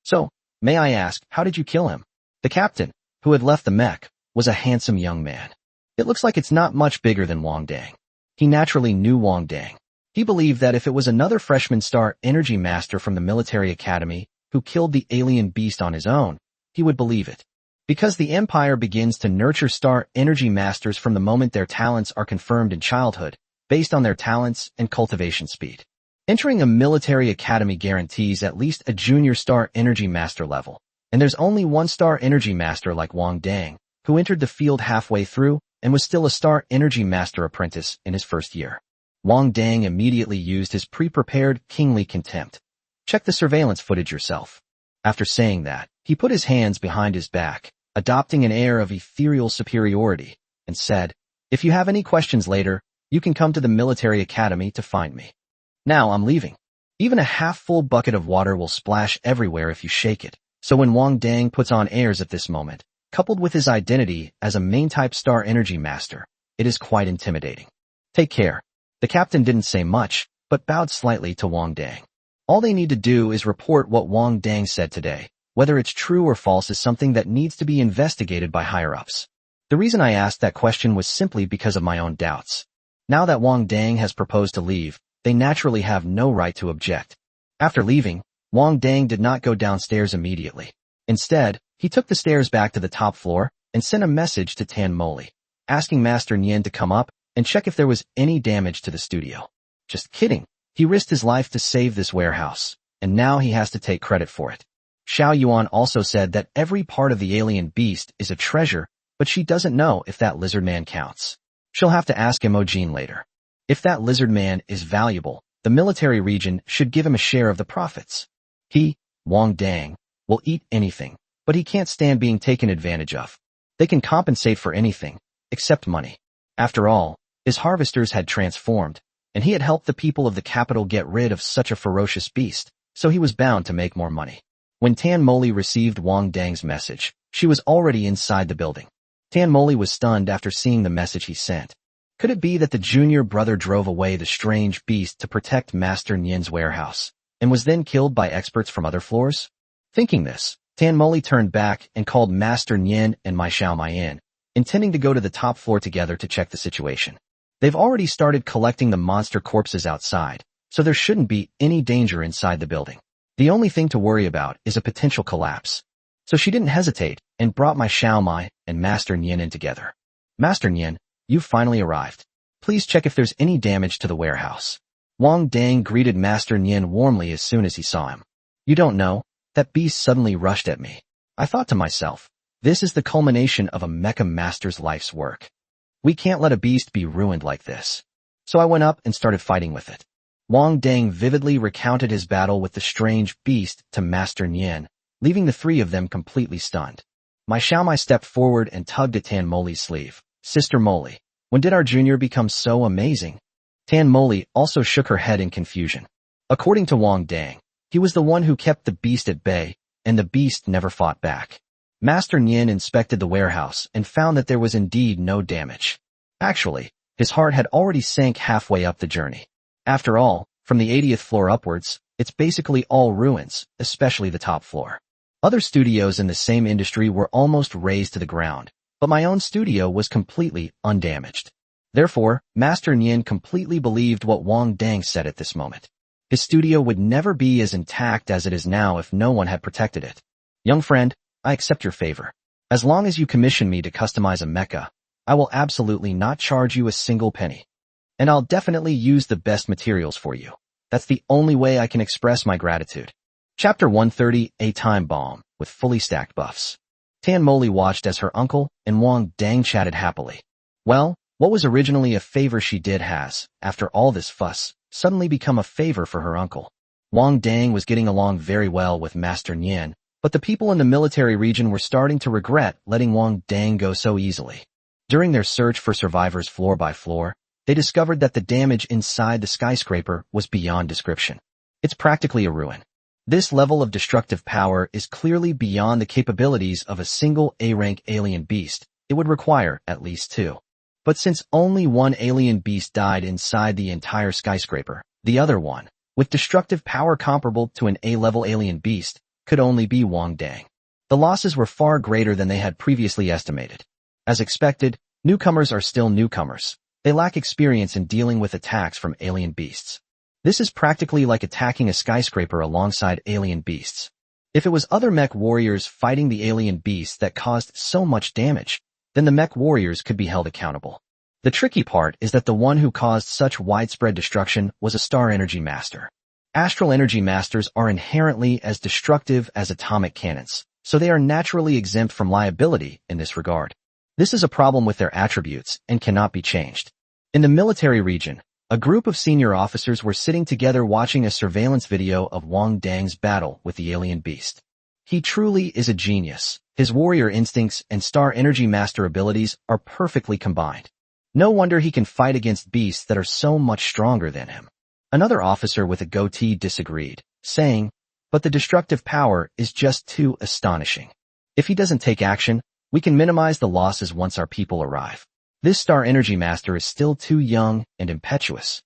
So, may I ask, how did you kill him? The captain, who had left the mech, was a handsome young man. It looks like it's not much bigger than Wang Dang. He naturally knew Wang Dang. He believed that if it was another freshman Star Energy Master from the military academy who killed the alien beast on his own, he would believe it. Because the Empire begins to nurture Star Energy Masters from the moment their talents are confirmed in childhood, based on their talents and cultivation speed. Entering a military academy guarantees at least a junior Star Energy Master level, and there's only one Star Energy Master like Wang Dang, who entered the field halfway through and was still a Star Energy Master apprentice in his first year. Wang Dang immediately used his pre-prepared kingly contempt. Check the surveillance footage yourself. After saying that, he put his hands behind his back, adopting an air of ethereal superiority, and said, if you have any questions later, you can come to the military academy to find me. Now I'm leaving. Even a half-full bucket of water will splash everywhere if you shake it, so when Wang Dang puts on airs at this moment, coupled with his identity as a main-type Star Energy Master, it is quite intimidating. Take care. The captain didn't say much, but bowed slightly to Wang Dang. All they need to do is report what Wang Dang said today. Whether it's true or false is something that needs to be investigated by higher-ups. The reason I asked that question was simply because of my own doubts. Now that Wang Dang has proposed to leave, they naturally have no right to object. After leaving, Wang Dang did not go downstairs immediately. Instead, he took the stairs back to the top floor and sent a message to Tan Moli, asking Master Nian to come up and check if there was any damage to the studio. Just kidding. He risked his life to save this warehouse, and now he has to take credit for it. Xiao Yuan also said that every part of the alien beast is a treasure, but she doesn't know if that lizard man counts. She'll have to ask Imogen later. If that lizard man is valuable, the military region should give him a share of the profits. He, Wang Dang, will eat anything, but he can't stand being taken advantage of. They can compensate for anything, except money. After all, his harvesters had transformed, and he had helped the people of the capital get rid of such a ferocious beast, so he was bound to make more money. When Tan Moli received Wang Dang's message, she was already inside the building. Tan Moli was stunned after seeing the message he sent. Could it be that the junior brother drove away the strange beast to protect Master Nian's warehouse, and was then killed by experts from other floors? Thinking this, Tan Moli turned back and called Master Nian and Mai Xiaomai in, intending to go to the top floor together to check the situation. They've already started collecting the monster corpses outside, so there shouldn't be any danger inside the building. The only thing to worry about is a potential collapse. So she didn't hesitate and brought Mai Xiaomai and Master Nian in together. Master Nian, you've finally arrived. Please check if there's any damage to the warehouse. Wang Dang greeted Master Nian warmly as soon as he saw him. You don't know, that beast suddenly rushed at me. I thought to myself, this is the culmination of a mecha master's life's work. We can't let a beast be ruined like this. So I went up and started fighting with it. Wang Dang vividly recounted his battle with the strange beast to Master Nian, leaving the three of them completely stunned. Mai Xiaomai stepped forward and tugged at Tan Moli's sleeve. Sister Moli, when did our junior become so amazing? Tan Moli also shook her head in confusion. According to Wang Dang, he was the one who kept the beast at bay, and the beast never fought back. Master Nian inspected the warehouse and found that there was indeed no damage. Actually, his heart had already sank halfway up the journey. After all, from the 80th floor upwards, it's basically all ruins, especially the top floor. Other studios in the same industry were almost razed to the ground, but my own studio was completely undamaged. Therefore, Master Nian completely believed what Wang Dang said at this moment. His studio would never be as intact as it is now if no one had protected it. Young friend, I accept your favor. As long as you commission me to customize a mecha, I will absolutely not charge you a single penny. And I'll definitely use the best materials for you. That's the only way I can express my gratitude. Chapter 130, A Time Bomb, with fully stacked buffs. Tan Moli watched as her uncle and Wang Dang chatted happily. Well, what was originally a favor she did has, after all this fuss, suddenly become a favor for her uncle. Wang Dang was getting along very well with Master Nian, but the people in the military region were starting to regret letting Wang Dang go so easily. During their search for survivors floor by floor, they discovered that the damage inside the skyscraper was beyond description. It's practically a ruin. This level of destructive power is clearly beyond the capabilities of a single A-rank alien beast, it would require at least two. But since only one alien beast died inside the entire skyscraper, the other one, with destructive power comparable to an A-level alien beast, could only be Wang Dang. The losses were far greater than they had previously estimated. As expected, newcomers are still newcomers. They lack experience in dealing with attacks from alien beasts. This is practically like attacking a skyscraper alongside alien beasts. If it was other mech warriors fighting the alien beasts that caused so much damage, then the mech warriors could be held accountable. The tricky part is that the one who caused such widespread destruction was a Star Energy Master. Astral Energy Masters are inherently as destructive as atomic cannons, so they are naturally exempt from liability in this regard. This is a problem with their attributes and cannot be changed. In the military region, a group of senior officers were sitting together watching a surveillance video of Wang Dang's battle with the alien beast. He truly is a genius. His warrior instincts and Star Energy Master abilities are perfectly combined. No wonder he can fight against beasts that are so much stronger than him. Another officer with a goatee disagreed, saying, "But the destructive power is just too astonishing. If he doesn't take action, we can minimize the losses once our people arrive. This Star Energy Master is still too young and impetuous."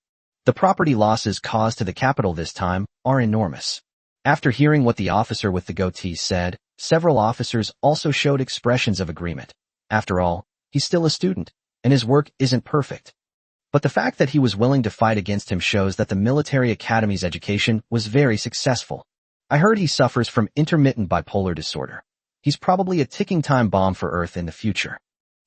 The property losses caused to the capital this time are enormous. After hearing what the officer with the goatee said, several officers also showed expressions of agreement. After all, he's still a student, and his work isn't perfect. But the fact that he was willing to fight against him shows that the military academy's education was very successful. I heard he suffers from intermittent bipolar disorder. He's probably a ticking time bomb for Earth in the future.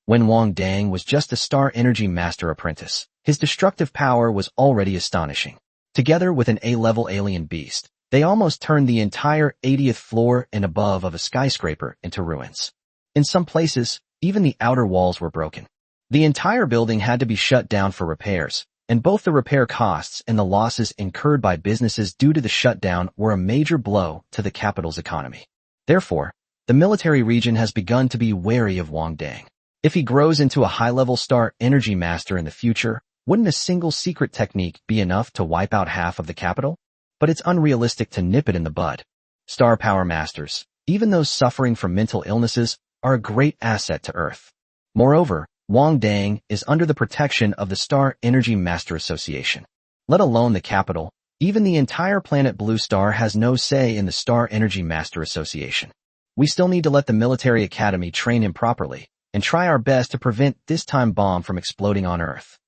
When Wang Dang was just a Star Energy Master apprentice, his destructive power was already astonishing. Together with an A-level alien beast, they almost turned the entire 80th floor and above of a skyscraper into ruins. In some places, even the outer walls were broken. The entire building had to be shut down for repairs, and both the repair costs and the losses incurred by businesses due to the shutdown were a major blow to the capital's economy. Therefore, the military region has begun to be wary of Wang Dang. If he grows into a high-level Star Energy Master in the future, wouldn't a single secret technique be enough to wipe out half of the capital? But it's unrealistic to nip it in the bud. Star Power Masters, even those suffering from mental illnesses, are a great asset to Earth. Moreover, Wang Dang is under the protection of the Star Energy Master Association. Let alone the capital, even the entire planet Blue Star has no say in the Star Energy Master Association. We still need to let the military academy train him properly, and try our best to prevent this time bomb from exploding on Earth.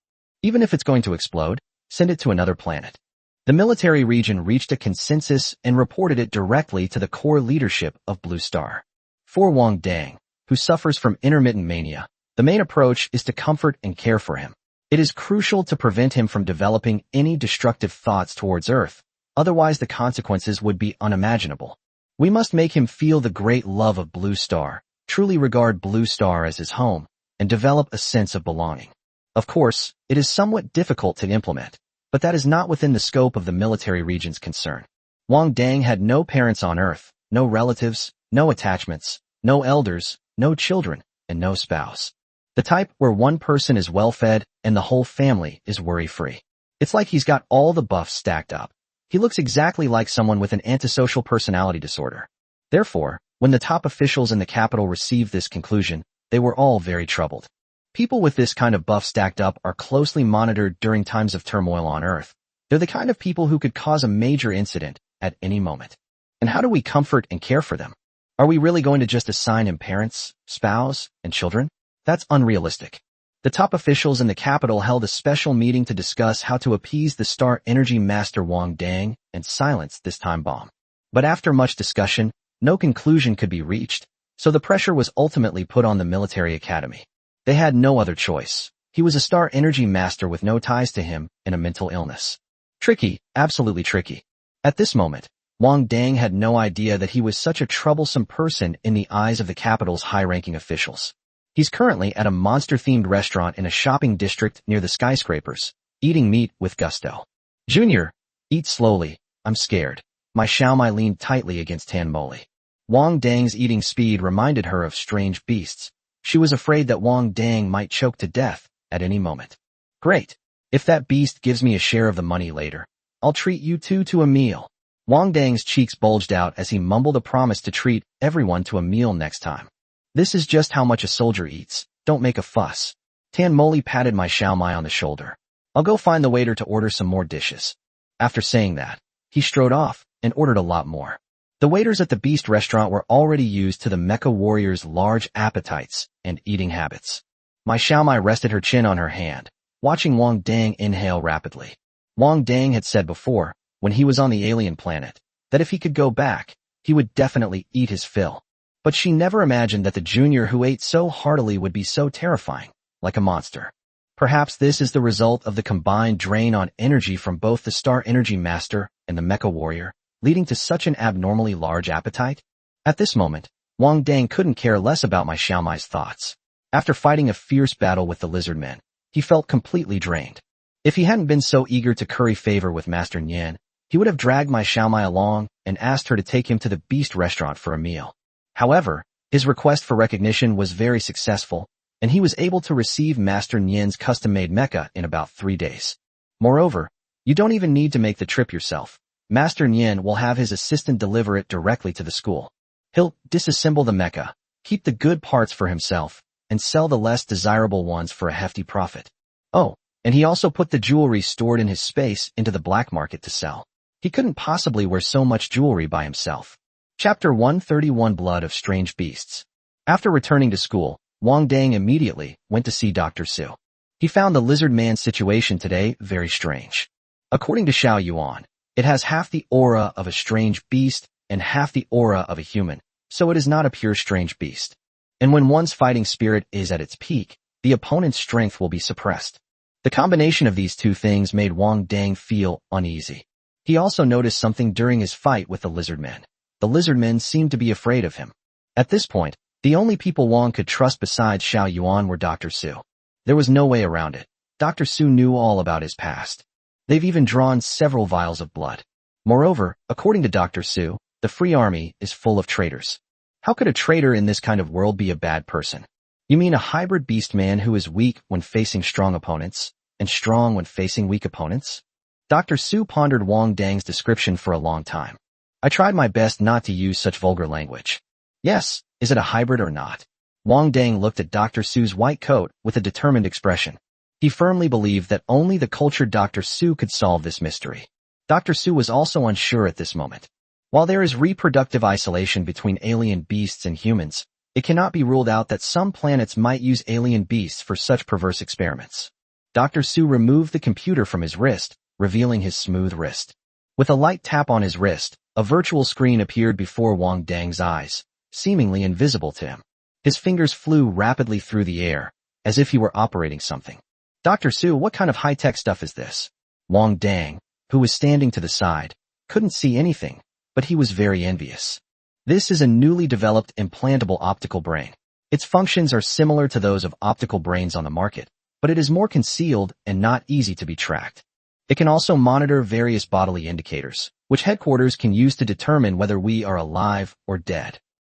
Even if it's going to explode, send it to another planet. The military region reached a consensus and reported it directly to the core leadership of Blue Star. For Wang Dang, who suffers from intermittent mania, the main approach is to comfort and care for him. It is crucial to prevent him from developing any destructive thoughts towards Earth, otherwise the consequences would be unimaginable. We must make him feel the great love of Blue Star, truly regard Blue Star as his home, and develop a sense of belonging. Of course, it is somewhat difficult to implement, but that is not within the scope of the military region's concern. Wang Dang had no parents on Earth, no relatives, no attachments, no elders, no children, and no spouse. The type where one person is well-fed and the whole family is worry-free. It's like he's got all the buffs stacked up. He looks exactly like someone with an antisocial personality disorder. Therefore, when the top officials in the capital received this conclusion, they were all very troubled. People with this kind of buff stacked up are closely monitored during times of turmoil on Earth. They're the kind of people who could cause a major incident at any moment. And how do we comfort and care for them? Are we really going to just assign him parents, spouse, and children? That's unrealistic. The top officials in the capital held a special meeting to discuss how to appease the Star Energy Master Wang Dang and silence this time bomb. But after much discussion, no conclusion could be reached, so the pressure was ultimately put on the military academy. They had no other choice. He was a Star Energy Master with no ties to him and a mental illness. Tricky, absolutely tricky. At this moment, Wang Dang had no idea that he was such a troublesome person in the eyes of the capital's high-ranking officials. He's currently at a monster-themed restaurant in a shopping district near the skyscrapers, eating meat with gusto. "Junior, eat slowly, I'm scared." My Xiaomai leaned tightly against Tan Moli. Wang Dang's eating speed reminded her of strange beasts. She was afraid that Wang Dang might choke to death at any moment. "Great. If that beast gives me a share of the money later, I'll treat you two to a meal." Wang Dang's cheeks bulged out as he mumbled a promise to treat everyone to a meal next time. This is just how much a soldier eats. Don't make a fuss. Tan Moli patted my Xiaomai on the shoulder. I'll go find the waiter to order some more dishes. After saying that, he strode off and ordered a lot more. The waiters at the Beast restaurant were already used to the Mecha Warrior's large appetites and eating habits. My Xiaomai rested her chin on her hand, watching Wang Dang inhale rapidly. Wang Dang had said before, when he was on the alien planet, that if he could go back, he would definitely eat his fill. But she never imagined that the junior who ate so heartily would be so terrifying, like a monster. Perhaps this is the result of the combined drain on energy from both the Star Energy Master and the Mecha Warrior, leading to such an abnormally large appetite? At this moment, Wang Dang couldn't care less about my Xiaomai's thoughts. After fighting a fierce battle with the lizard men, he felt completely drained. If he hadn't been so eager to curry favor with Master Nian, he would have dragged my Xiaomai along and asked her to take him to the Beast restaurant for a meal. However, his request for recognition was very successful, and he was able to receive Master Nian's custom-made mecha in about 3 days. Moreover, you don't even need to make the trip yourself. Master Nian will have his assistant deliver it directly to the school. He'll disassemble the mecha, keep the good parts for himself, and sell the less desirable ones for a hefty profit. Oh, and he also put the jewelry stored in his space into the black market to sell. He couldn't possibly wear so much jewelry by himself. Chapter 131 Blood of Strange Beasts. After returning to school, Wang Dang immediately went to see Dr. Su. He found the lizard man's situation today very strange. According to Xiao Yuan, it has half the aura of a strange beast and half the aura of a human, so it is not a pure strange beast. And when one's fighting spirit is at its peak, the opponent's strength will be suppressed. The combination of these two things made Wang Dang feel uneasy. He also noticed something during his fight with the lizard men. The lizard men seemed to be afraid of him. At this point, the only people Wang could trust besides Xiao Yuan were Dr. Su. There was no way around it. Dr. Su knew all about his past. They've even drawn several vials of blood. Moreover, according to Dr. Su, the Free Army is full of traitors. How could a traitor in this kind of world be a bad person? You mean a hybrid beast man who is weak when facing strong opponents, and strong when facing weak opponents? Dr. Su pondered Wang Dang's description for a long time. I tried my best not to use such vulgar language. Yes, is it a hybrid or not? Wang Dang looked at Dr. Su's white coat with a determined expression. He firmly believed that only the cultured Dr. Su could solve this mystery. Dr. Su was also unsure at this moment. While there is reproductive isolation between alien beasts and humans, it cannot be ruled out that some planets might use alien beasts for such perverse experiments. Dr. Su removed the computer from his wrist, revealing his smooth wrist. With a light tap on his wrist, a virtual screen appeared before Wang Dang's eyes, seemingly invisible to him. His fingers flew rapidly through the air, as if he were operating something. Dr. Su, what kind of high-tech stuff is this? Wang Dang, who was standing to the side, couldn't see anything, but he was very envious. This is a newly developed implantable optical brain. Its functions are similar to those of optical brains on the market, but it is more concealed and not easy to be tracked. It can also monitor various bodily indicators, which headquarters can use to determine whether we are alive or dead.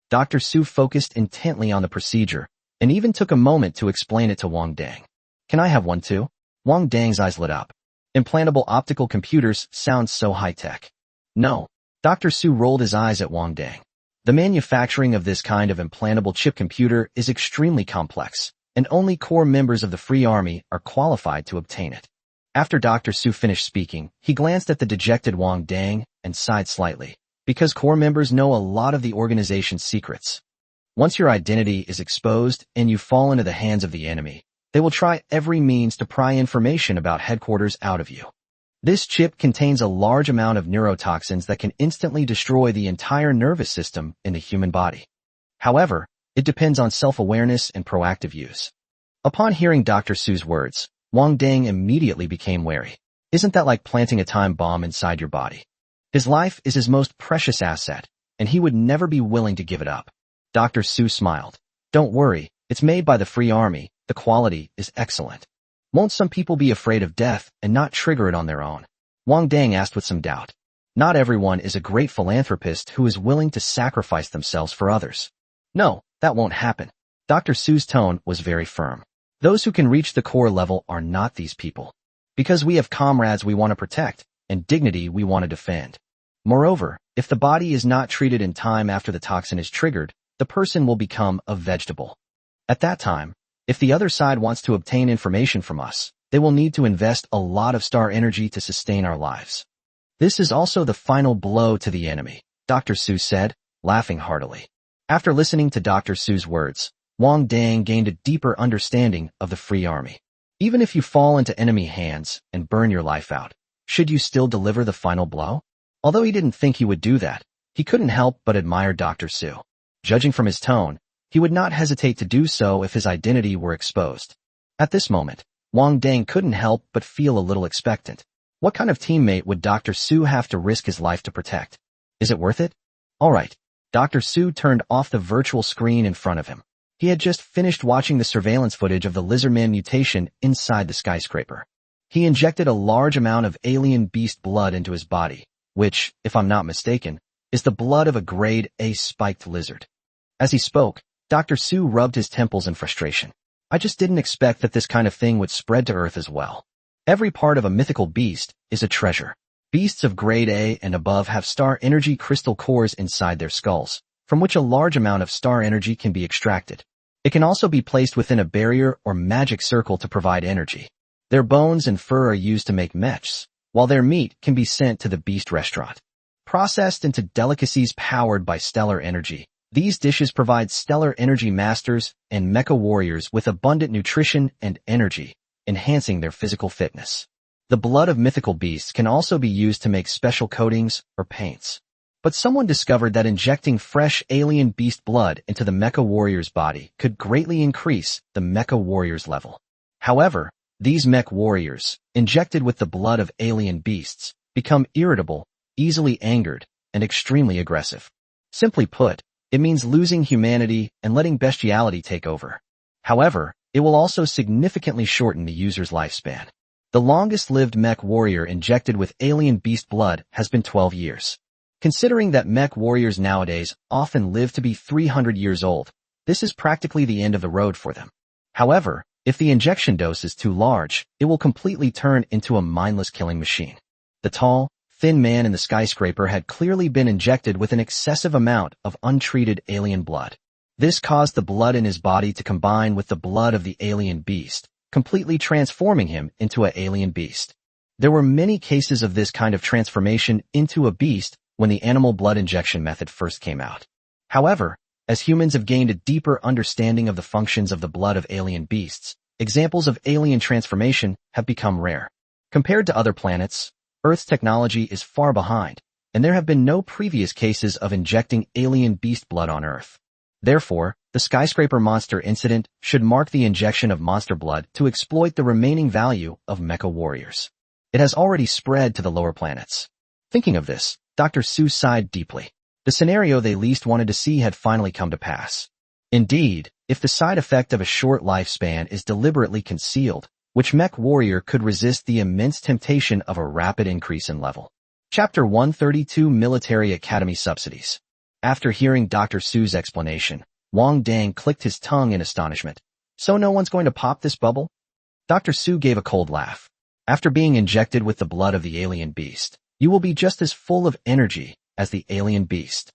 Dr. Su focused intently on the procedure, and even took a moment to explain it to Wang Dang. Can I have one too? Wang Dang's eyes lit up. Implantable optical computers sound so high-tech. No. Dr. Su rolled his eyes at Wang Dang. The manufacturing of this kind of implantable chip computer is extremely complex, and only core members of the Free Army are qualified to obtain it. After Dr. Su finished speaking, he glanced at the dejected Wang Dang and sighed slightly, because core members know a lot of the organization's secrets. Once your identity is exposed and you fall into the hands of the enemy, they will try every means to pry information about headquarters out of you. This chip contains a large amount of neurotoxins that can instantly destroy the entire nervous system in the human body. However, it depends on self-awareness and proactive use. Upon hearing Dr. Su's words, Wang Dang immediately became wary. Isn't that like planting a time bomb inside your body? His life is his most precious asset, and he would never be willing to give it up. Dr. Su smiled. Don't worry, it's made by the Free Army, the quality is excellent. Won't some people be afraid of death and not trigger it on their own? Wang Dang asked with some doubt. Not everyone is a great philanthropist who is willing to sacrifice themselves for others. No, that won't happen. Dr. Su's tone was very firm. Those who can reach the core level are not these people. Because we have comrades we want to protect, and dignity we want to defend. Moreover, if the body is not treated in time after the toxin is triggered, the person will become a vegetable. At that time, If the other side wants to obtain information from us, they will need to invest a lot of star energy to sustain our lives. This is also the final blow to the enemy, Dr. Su said, laughing heartily. After listening to Dr. Su's words, Wang Dang gained a deeper understanding of the Free Army. Even if you fall into enemy hands and burn your life out, should you still deliver the final blow? Although he didn't think he would do that, he couldn't help but admire Dr. Su. Judging from his tone, he would not hesitate to do so if his identity were exposed. At this moment, Wang Dang couldn't help but feel a little expectant. What kind of teammate would Dr. Su have to risk his life to protect? Is it worth it? Alright. Dr. Su turned off the virtual screen in front of him. He had just finished watching the surveillance footage of the Lizardman mutation inside the skyscraper. He injected a large amount of alien beast blood into his body, which, if I'm not mistaken, is the blood of a grade A spiked lizard. As he spoke, Dr. Su rubbed his temples in frustration. I just didn't expect that this kind of thing would spread to Earth as well. Every part of a mythical beast is a treasure. Beasts of grade A and above have star energy crystal cores inside their skulls, from which a large amount of star energy can be extracted. It can also be placed within a barrier or magic circle to provide energy. Their bones and fur are used to make mechs, while their meat can be sent to the beast restaurant. Processed into delicacies powered by stellar energy, these dishes provide stellar energy masters and mecha warriors with abundant nutrition and energy, enhancing their physical fitness. The blood of mythical beasts can also be used to make special coatings or paints. But someone discovered that injecting fresh alien beast blood into the mecha warrior's body could greatly increase the mecha warrior's level. However, these mech warriors, injected with the blood of alien beasts, become irritable, easily angered, and extremely aggressive. Simply put, it means losing humanity and letting bestiality take over. However, it will also significantly shorten the user's lifespan. The longest-lived mech warrior injected with alien beast blood has been 12 years. Considering that mech warriors nowadays often live to be 300 years old, this is practically the end of the road for them. However, if the injection dose is too large, it will completely turn into a mindless killing machine. The tall, thin man in the skyscraper had clearly been injected with an excessive amount of untreated alien blood. This caused the blood in his body to combine with the blood of the alien beast, completely transforming him into an alien beast. There were many cases of this kind of transformation into a beast when the animal blood injection method first came out. However, as humans have gained a deeper understanding of the functions of the blood of alien beasts, examples of alien transformation have become rare. Compared to other planets, Earth's technology is far behind, and there have been no previous cases of injecting alien beast blood on Earth. Therefore, the skyscraper monster incident should mark the injection of monster blood to exploit the remaining value of mecha warriors. It has already spread to the lower planets. Thinking of this, Dr. Su sighed deeply. The scenario they least wanted to see had finally come to pass. Indeed, if the side effect of a short lifespan is deliberately concealed, which mech warrior could resist the immense temptation of a rapid increase in level? Chapter 132 Military Academy Subsidies. After hearing Dr. Su's explanation, Wang Dang clicked his tongue in astonishment. So no one's going to pop this bubble? Dr. Su gave a cold laugh. After being injected with the blood of the alien beast, you will be just as full of energy as the alien beast.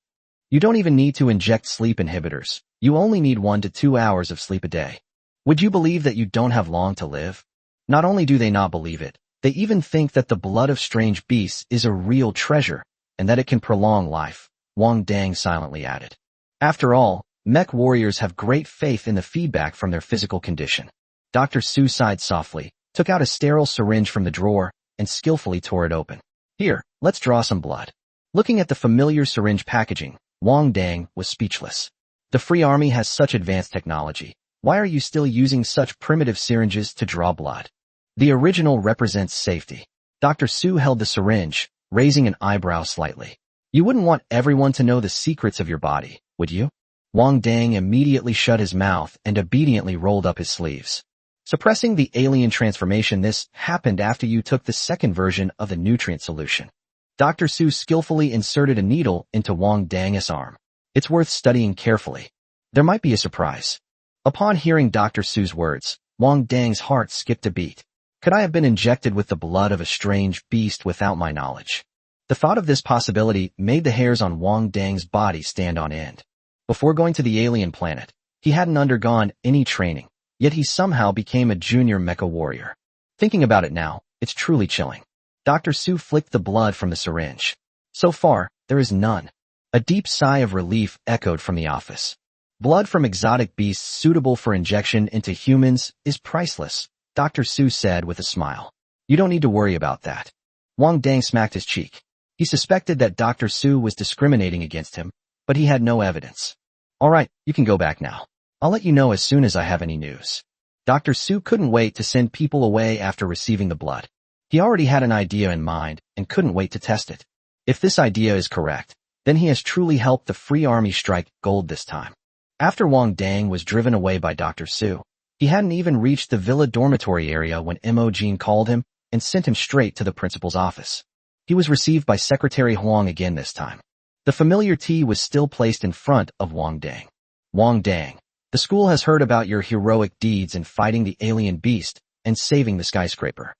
You don't even need to inject sleep inhibitors. You only need 1 to 2 hours of sleep a day. Would you believe that you don't have long to live? Not only do they not believe it, they even think that the blood of strange beasts is a real treasure, and that it can prolong life, Wang Dang silently added. After all, mech warriors have great faith in the feedback from their physical condition. Dr. Su sighed softly, took out a sterile syringe from the drawer, and skillfully tore it open. Here, let's draw some blood. Looking at the familiar syringe packaging, Wang Dang was speechless. The Free Army has such advanced technology. Why are you still using such primitive syringes to draw blood? The original represents safety. Dr. Su held the syringe, raising an eyebrow slightly. You wouldn't want everyone to know the secrets of your body, would you? Wang Dang immediately shut his mouth and obediently rolled up his sleeves. Suppressing the alien transformation, this happened after you took the second version of the nutrient solution. Dr. Su skillfully inserted a needle into Wang Dang's arm. It's worth studying carefully. There might be a surprise. Upon hearing Dr. Su's words, Wang Dang's heart skipped a beat. Could I have been injected with the blood of a strange beast without my knowledge? The thought of this possibility made the hairs on Wang Dang's body stand on end. Before going to the alien planet, he hadn't undergone any training, yet he somehow became a junior mecha warrior. Thinking about it now, it's truly chilling. Dr. Su flicked the blood from the syringe. So far, there is none. A deep sigh of relief echoed from the office. Blood from exotic beasts suitable for injection into humans is priceless, Dr. Su said with a smile. You don't need to worry about that. Wang Dang smacked his cheek. He suspected that Dr. Su was discriminating against him, but he had no evidence. All right, you can go back now. I'll let you know as soon as I have any news. Dr. Su couldn't wait to send people away after receiving the blood. He already had an idea in mind and couldn't wait to test it. If this idea is correct, then he has truly helped the Free Army strike gold this time. After Wang Dang was driven away by Dr. Su, he hadn't even reached the villa dormitory area when Imogen called him and sent him straight to the principal's office. He was received by Secretary Huang again this time. The familiar tea was still placed in front of Wang Dang. Wang Dang, the school has heard about your heroic deeds in fighting the alien beast and saving the skyscraper.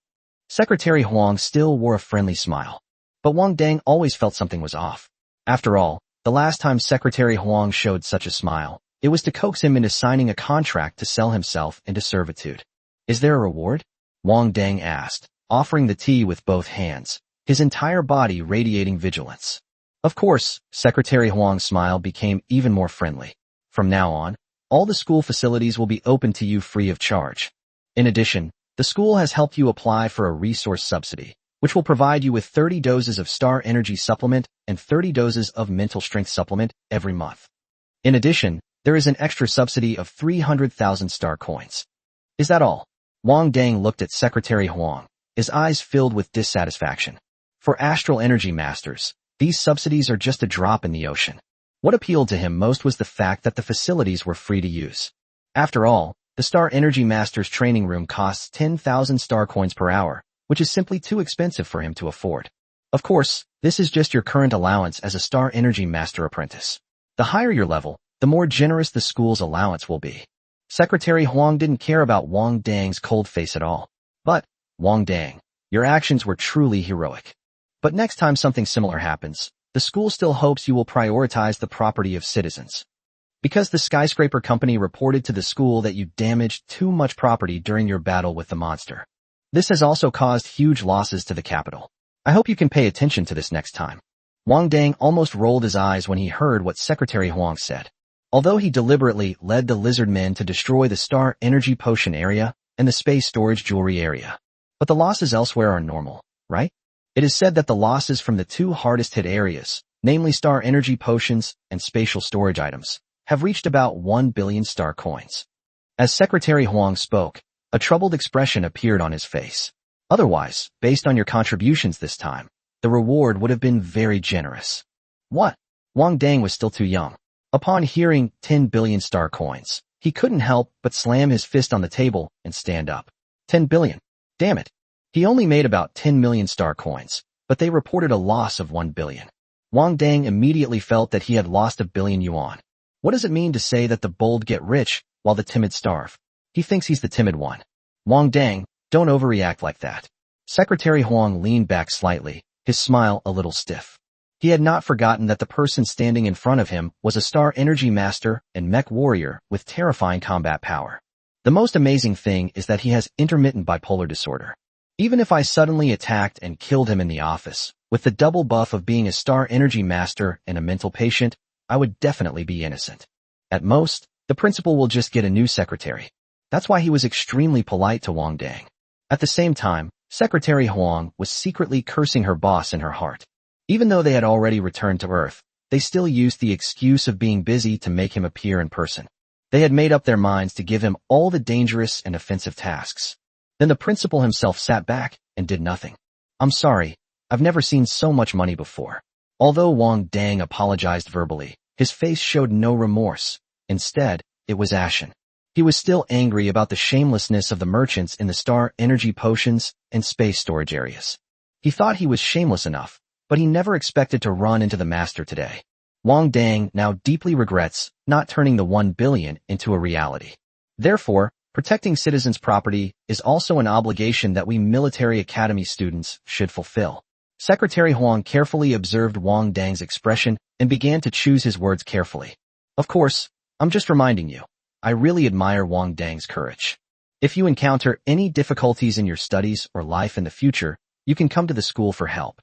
Secretary Huang still wore a friendly smile. But Wang Dang always felt something was off. After all, the last time Secretary Huang showed such a smile, it was to coax him into signing a contract to sell himself into servitude. Is there a reward? Wang Dang asked, offering the tea with both hands, his entire body radiating vigilance. Of course, Secretary Huang's smile became even more friendly. From now on, all the school facilities will be open to you free of charge. In addition, the school has helped you apply for a resource subsidy, which will provide you with 30 doses of Star Energy Supplement and 30 doses of Mental Strength Supplement every month. In addition, there is an extra subsidy of 300,000 star coins. Is that all? Wang Dang looked at Secretary Huang, his eyes filled with dissatisfaction. For Astral Energy Masters, these subsidies are just a drop in the ocean. What appealed to him most was the fact that the facilities were free to use. After all, the Star Energy Masters training room costs 10,000 star coins per hour, which is simply too expensive for him to afford. Of course, this is just your current allowance as a Star Energy Master apprentice. The higher your level, the more generous the school's allowance will be. Secretary Huang didn't care about Wang Dang's cold face at all. But, Wang Dang, your actions were truly heroic. But next time something similar happens, the school still hopes you will prioritize the property of citizens. Because the skyscraper company reported to the school that you damaged too much property during your battle with the monster. This has also caused huge losses to the capital. I hope you can pay attention to this next time. Wang Dang almost rolled his eyes when he heard what Secretary Huang said. Although he deliberately led the lizard men to destroy the Star Energy Potion area and the Space Storage Jewelry area. But the losses elsewhere are normal, right? It is said that the losses from the two hardest hit areas, namely Star Energy Potions and Spatial Storage items, have reached about 1 billion star coins. As Secretary Huang spoke, a troubled expression appeared on his face. Otherwise, based on your contributions this time, the reward would have been very generous. What? Wang Dang was still too young. Upon hearing 10 billion star coins, he couldn't help but slam his fist on the table and stand up. 10 billion. Damn it. He only made about 10 million star coins, but they reported a loss of 1 billion. Wang Dang immediately felt that he had lost 1 billion yuan. What does it mean to say that the bold get rich while the timid starve? He thinks he's the timid one. Wang Dang, don't overreact like that. Secretary Huang leaned back slightly, his smile a little stiff. He had not forgotten that the person standing in front of him was a Star Energy Master and Mech Warrior with terrifying combat power. The most amazing thing is that he has intermittent bipolar disorder. Even if I suddenly attacked and killed him in the office, with the double buff of being a Star Energy Master and a mental patient, I would definitely be innocent. At most, the principal will just get a new secretary. That's why he was extremely polite to Wang Dang. At the same time, Secretary Huang was secretly cursing her boss in her heart. Even though they had already returned to Earth, they still used the excuse of being busy to make him appear in person. They had made up their minds to give him all the dangerous and offensive tasks. Then the principal himself sat back and did nothing. I'm sorry, I've never seen so much money before. Although Wang Dang apologized verbally, his face showed no remorse. Instead, it was ashen. He was still angry about the shamelessness of the merchants in the Star Energy Potions and Space Storage areas. He thought he was shameless enough, but he never expected to run into the master today. Wang Dang now deeply regrets not turning the 1 billion into a reality. Therefore, protecting citizens' property is also an obligation that we military academy students should fulfill. Secretary Huang carefully observed Wang Dang's expression and began to choose his words carefully. Of course, I'm just reminding you. I really admire Wang Dang's courage. If you encounter any difficulties in your studies or life in the future, you can come to the school for help.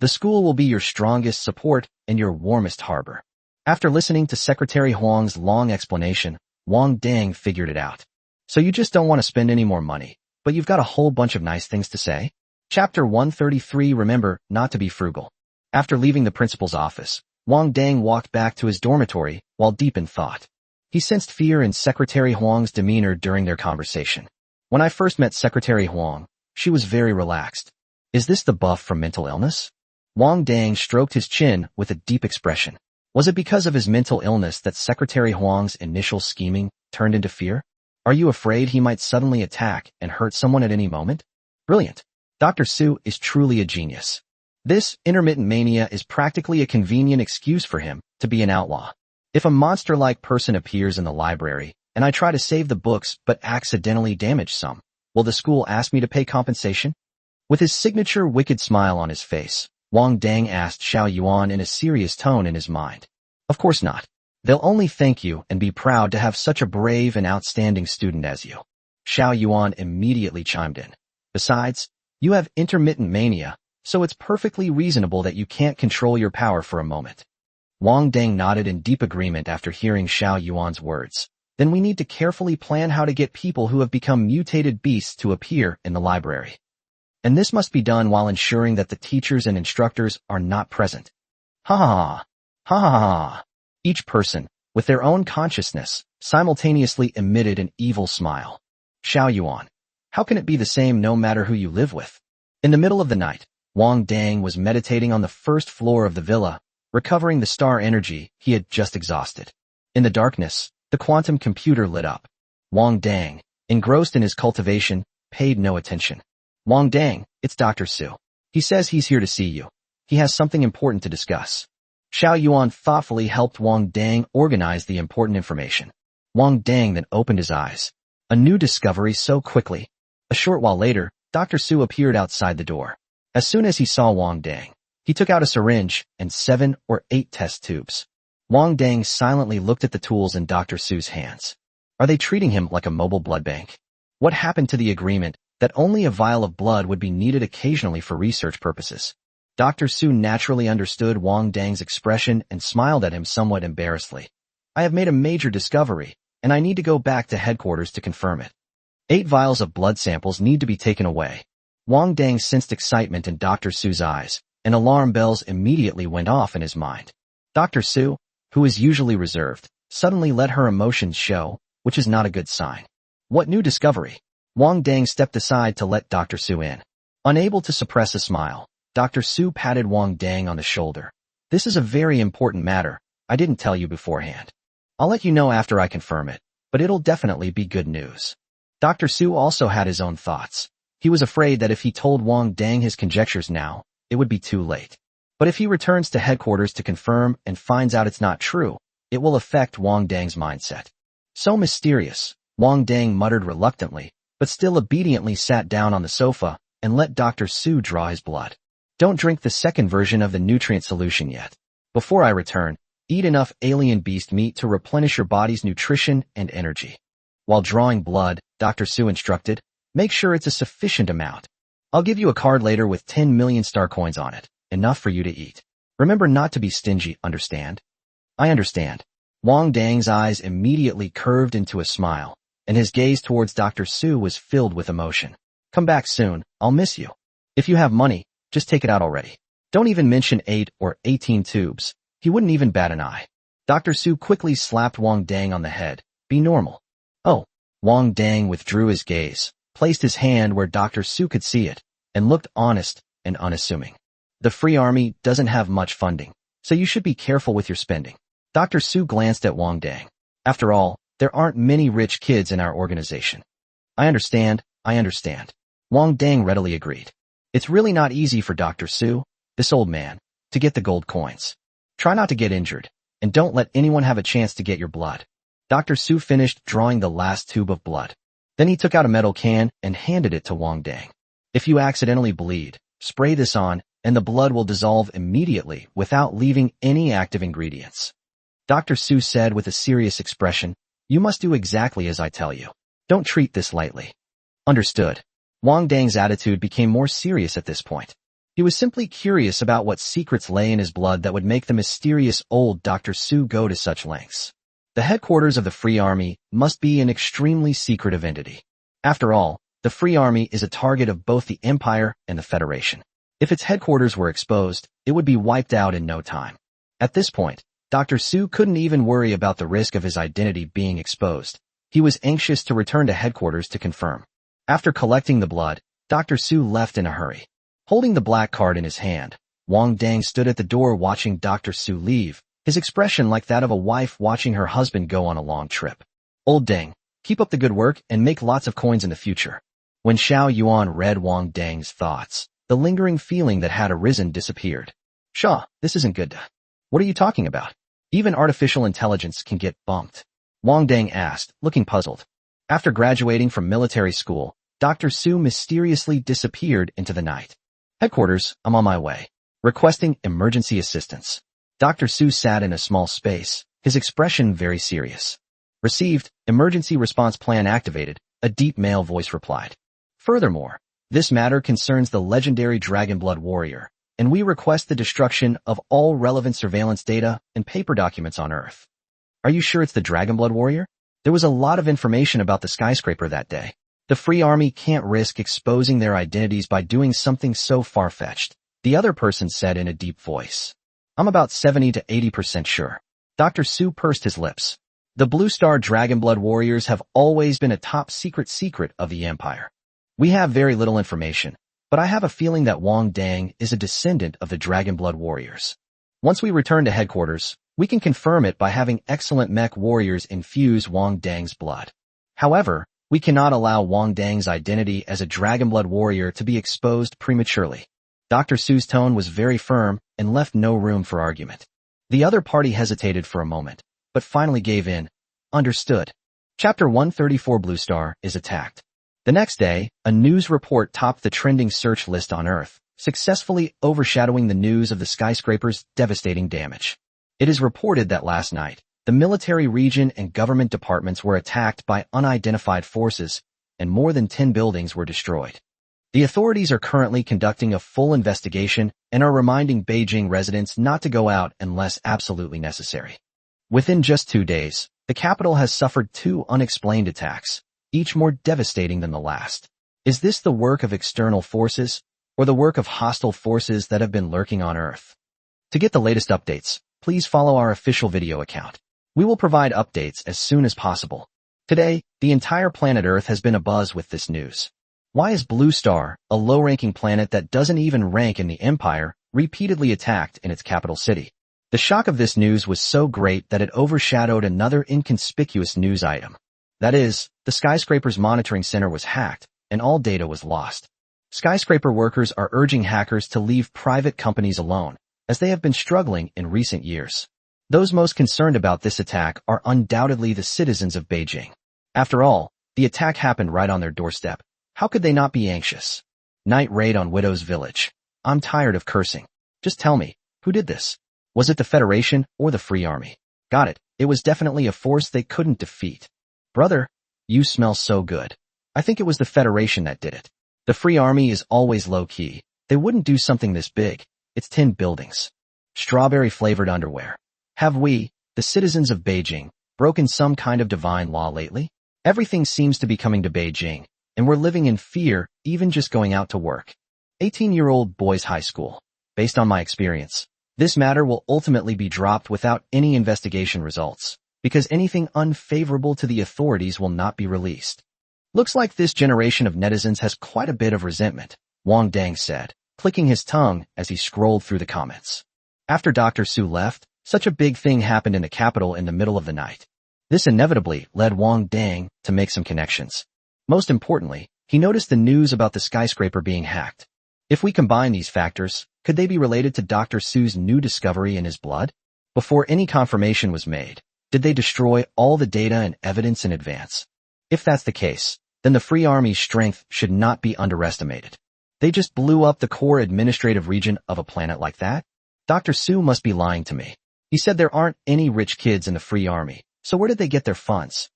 The school will be your strongest support and your warmest harbor. After listening to Secretary Huang's long explanation, Wang Dang figured it out. So you just don't want to spend any more money, but you've got a whole bunch of nice things to say? Chapter 133. Remember not to be frugal. After leaving the principal's office, Wang Dang walked back to his dormitory while deep in thought. He sensed fear in Secretary Huang's demeanor during their conversation. When I first met Secretary Huang, she was very relaxed. Is this the buff from mental illness? Wang Dang stroked his chin with a deep expression. Was it because of his mental illness that Secretary Huang's initial scheming turned into fear? Are you afraid he might suddenly attack and hurt someone at any moment? Brilliant. Dr. Su is truly a genius. This intermittent mania is practically a convenient excuse for him to be an outlaw. If a monster-like person appears in the library, and I try to save the books but accidentally damage some, will the school ask me to pay compensation? With his signature wicked smile on his face, Wang Dang asked Xiao Yuan in a serious tone in his mind. Of course not. They'll only thank you and be proud to have such a brave and outstanding student as you. Xiao Yuan immediately chimed in. Besides, you have intermittent mania, so it's perfectly reasonable that you can't control your power for a moment. Wang Dang nodded in deep agreement after hearing Xiao Yuan's words. Then we need to carefully plan how to get people who have become mutated beasts to appear in the library. And this must be done while ensuring that the teachers and instructors are not present. Ha ha ha. Ha ha ha. Each person, with their own consciousness, simultaneously emitted an evil smile. Xiao Yuan. How can it be the same no matter who you live with? In the middle of the night, Wang Dang was meditating on the first floor of the villa, recovering the star energy he had just exhausted. In the darkness, the quantum computer lit up. Wang Dang, engrossed in his cultivation, paid no attention. Wang Dang, it's Dr. Su. He says he's here to see you. He has something important to discuss. Xiao Yuan thoughtfully helped Wang Dang organize the important information. Wang Dang then opened his eyes. A new discovery so quickly. A short while later, Dr. Su appeared outside the door. As soon as he saw Wang Dang, he took out a syringe and 7 or 8 test tubes. Wang Dang silently looked at the tools in Dr. Su's hands. Are they treating him like a mobile blood bank? What happened to the agreement that only a vial of blood would be needed occasionally for research purposes? Dr. Su naturally understood Wang Dang's expression and smiled at him somewhat embarrassedly. I have made a major discovery, and I need to go back to headquarters to confirm it. 8 vials of blood samples need to be taken away. Wang Dang sensed excitement in Dr. Su's eyes, and alarm bells immediately went off in his mind. Dr. Su, who is usually reserved, suddenly let her emotions show, which is not a good sign. What new discovery? Wang Dang stepped aside to let Dr. Su in. Unable to suppress a smile, Dr. Su patted Wang Dang on the shoulder. This is a very important matter. I didn't tell you beforehand. I'll let you know after I confirm it, but it'll definitely be good news. Dr. Su also had his own thoughts. He was afraid that if he told Wang Dang his conjectures now, it would be too late. But if he returns to headquarters to confirm and finds out it's not true, it will affect Wang Dang's mindset. So mysterious, Wang Dang muttered reluctantly, but still obediently sat down on the sofa and let Dr. Su draw his blood. Don't drink the second version of the nutrient solution yet. Before I return, eat enough alien beast meat to replenish your body's nutrition and energy. While drawing blood, Dr. Su instructed, make sure it's a sufficient amount. I'll give you a card later with 10 million star coins on it, enough for you to eat. Remember not to be stingy, understand? I understand. Wang Dang's eyes immediately curved into a smile, and his gaze towards Dr. Su was filled with emotion. Come back soon, I'll miss you. If you have money, just take it out already. Don't even mention 8 or 18 tubes. He wouldn't even bat an eye. Dr. Su quickly slapped Wang Dang on the head. Be normal. Oh. Wang Dang withdrew his gaze, placed his hand where Dr. Su could see it, and looked honest and unassuming. The Free Army doesn't have much funding, so you should be careful with your spending. Dr. Su glanced at Wang Dang. After all, there aren't many rich kids in our organization. I understand. Wang Dang readily agreed. It's really not easy for Dr. Su, this old man, to get the gold coins. Try not to get injured, and don't let anyone have a chance to get your blood. Dr. Su finished drawing the last tube of blood. Then he took out a metal can and handed it to Wang Dang. If you accidentally bleed, spray this on, and the blood will dissolve immediately without leaving any active ingredients. Dr. Su said with a serious expression, You must do exactly as I tell you. Don't treat this lightly. Understood. Wang Dang's attitude became more serious at this point. He was simply curious about what secrets lay in his blood that would make the mysterious old Dr. Su go to such lengths. The headquarters of the Free Army must be an extremely secretive entity. After all, the Free Army is a target of both the Empire and the Federation. If its headquarters were exposed, it would be wiped out in no time. At this point, Dr. Su couldn't even worry about the risk of his identity being exposed. He was anxious to return to headquarters to confirm. After collecting the blood, Dr. Su left in a hurry. Holding the black card in his hand, Wang Dang stood at the door watching Dr. Su leave, his expression like that of a wife watching her husband go on a long trip. Old Dang, keep up the good work and make lots of coins in the future. When Xiao Yuan read Wang Dang's thoughts, the lingering feeling that had arisen disappeared. Shaw, this isn't good. What are you talking about? Even artificial intelligence can get bumped. Wang Dang asked, looking puzzled. After graduating from military school, Dr. Su mysteriously disappeared into the night. Headquarters, I'm on my way. Requesting emergency assistance. Dr. Su sat in a small space, his expression very serious. Received, emergency response plan activated, a deep male voice replied. Furthermore, this matter concerns the legendary Dragonblood warrior, and we request the destruction of all relevant surveillance data and paper documents on Earth. Are you sure it's the Dragonblood warrior? There was a lot of information about the skyscraper that day. The Free Army can't risk exposing their identities by doing something so far-fetched, the other person said in a deep voice. I'm about 70 to 80% sure. Dr. Su pursed his lips. The Blue Star Dragonblood warriors have always been a top secret of the Empire. We have very little information, but I have a feeling that Wang Dang is a descendant of the Dragonblood warriors. Once we return to headquarters, we can confirm it by having excellent mech warriors infuse Wang Dang's blood. However, we cannot allow Wang Dang's identity as a Dragonblood warrior to be exposed prematurely. Dr. Su's tone was very firm and left no room for argument. The other party hesitated for a moment, but finally gave in. Understood. Chapter 134 Blue Star is attacked. The next day, a news report topped the trending search list on Earth, successfully overshadowing the news of the skyscraper's devastating damage. It is reported that last night, the military region and government departments were attacked by unidentified forces, and more than 10 buildings were destroyed. The authorities are currently conducting a full investigation and are reminding Beijing residents not to go out unless absolutely necessary. Within just 2 days, the capital has suffered 2 unexplained attacks, each more devastating than the last. Is this the work of external forces, or the work of hostile forces that have been lurking on Earth? To get the latest updates, please follow our official video account. We will provide updates as soon as possible. Today, the entire planet Earth has been abuzz with this news. Why is Blue Star, a low-ranking planet that doesn't even rank in the Empire, repeatedly attacked in its capital city? The shock of this news was so great that it overshadowed another inconspicuous news item. That is, the skyscraper's monitoring center was hacked, and all data was lost. Skyscraper workers are urging hackers to leave private companies alone, as they have been struggling in recent years. Those most concerned about this attack are undoubtedly the citizens of Beijing. After all, the attack happened right on their doorstep. How could they not be anxious? Night raid on Widow's Village. I'm tired of cursing. Just tell me, who did this? Was it the Federation or the Free Army? Got it. It was definitely a force they couldn't defeat. Brother, you smell so good. I think it was the Federation that did it. The Free Army is always low-key. They wouldn't do something this big. It's 10 buildings. Strawberry-flavored underwear. Have we, the citizens of Beijing, broken some kind of divine law lately? Everything seems to be coming to Beijing, and we're living in fear even just going out to work. 18-year-old boys high school. Based on my experience, this matter will ultimately be dropped without any investigation results, because anything unfavorable to the authorities will not be released. Looks like this generation of netizens has quite a bit of resentment, Wang Dang said, clicking his tongue as he scrolled through the comments. After Dr. Su left, such a big thing happened in the capital in the middle of the night. This inevitably led Wang Dang to make some connections. Most importantly, he noticed the news about the skyscraper being hacked. If we combine these factors, could they be related to Dr. Su's new discovery in his blood? Before any confirmation was made, did they destroy all the data and evidence in advance? If that's the case, then the Free Army's strength should not be underestimated. They just blew up the core administrative region of a planet like that? Dr. Su must be lying to me. He said there aren't any rich kids in the Free Army, so where did they get their funds?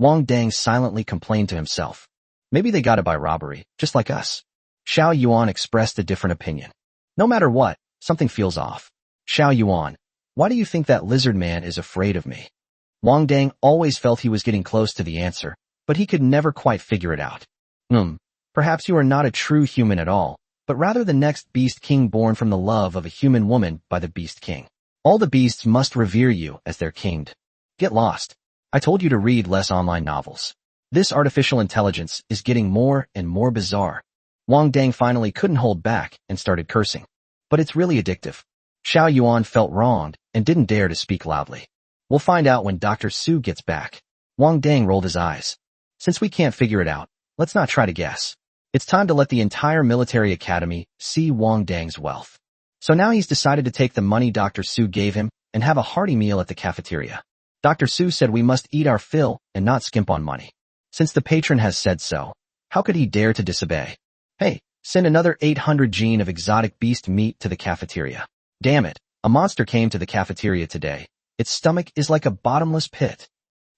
Wang Dang silently complained to himself. Maybe they got it by robbery, just like us. Xiao Yuan expressed a different opinion. No matter what, something feels off. Xiao Yuan, why do you think that lizard man is afraid of me? Wang Dang always felt he was getting close to the answer, but he could never quite figure it out. Perhaps you are not a true human at all, but rather the next beast king born from the love of a human woman by the beast king. All the beasts must revere you as their king. Get lost. I told you to read less online novels. This artificial intelligence is getting more and more bizarre. Wang Dang finally couldn't hold back and started cursing. But it's really addictive. Xiao Yuan felt wronged and didn't dare to speak loudly. We'll find out when Dr. Su gets back. Wang Dang rolled his eyes. Since we can't figure it out, let's not try to guess. It's time to let the entire military academy see Wang Dang's wealth. So now he's decided to take the money Dr. Su gave him and have a hearty meal at the cafeteria. Dr. Su said we must eat our fill and not skimp on money. Since the patron has said so, how could he dare to disobey? Hey, send another 800 gene of exotic beast meat to the cafeteria. Damn it, a monster came to the cafeteria today. Its stomach is like a bottomless pit.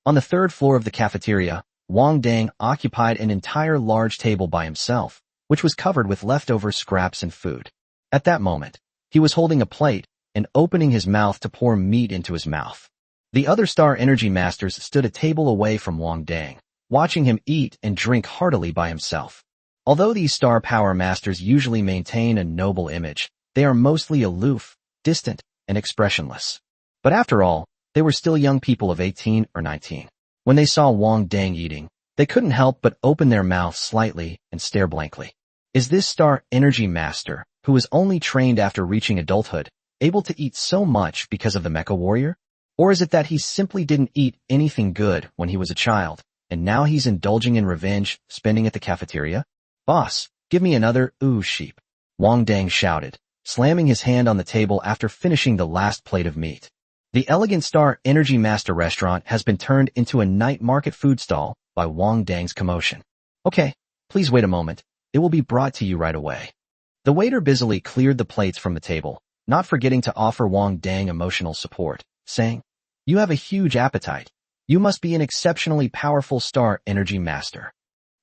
On the third floor of the cafeteria, Wang Dang occupied an entire large table by himself, which was covered with leftover scraps and food. At that moment, he was holding a plate and opening his mouth to pour meat into his mouth. The other Star Energy Masters stood a table away from Wang Dang, watching him eat and drink heartily by himself. Although these Star Power Masters usually maintain a noble image, they are mostly aloof, distant, and expressionless. But after all, they were still young people of 18 or 19. When they saw Wang Dang eating, they couldn't help but open their mouths slightly and stare blankly. Is this Star Energy Master, who was only trained after reaching adulthood, able to eat so much because of the Mecha Warrior? Or is it that he simply didn't eat anything good when he was a child, and now he's indulging in revenge, spending at the cafeteria? Boss, give me another sheep. Wang Dang shouted, slamming his hand on the table after finishing the last plate of meat. The elegant Star Energy Master restaurant has been turned into a night market food stall by Wang Dang's commotion. Okay, please wait a moment. It will be brought to you right away. The waiter busily cleared the plates from the table, not forgetting to offer Wang Dang emotional support, saying, You have a huge appetite. You must be an exceptionally powerful Star Energy Master.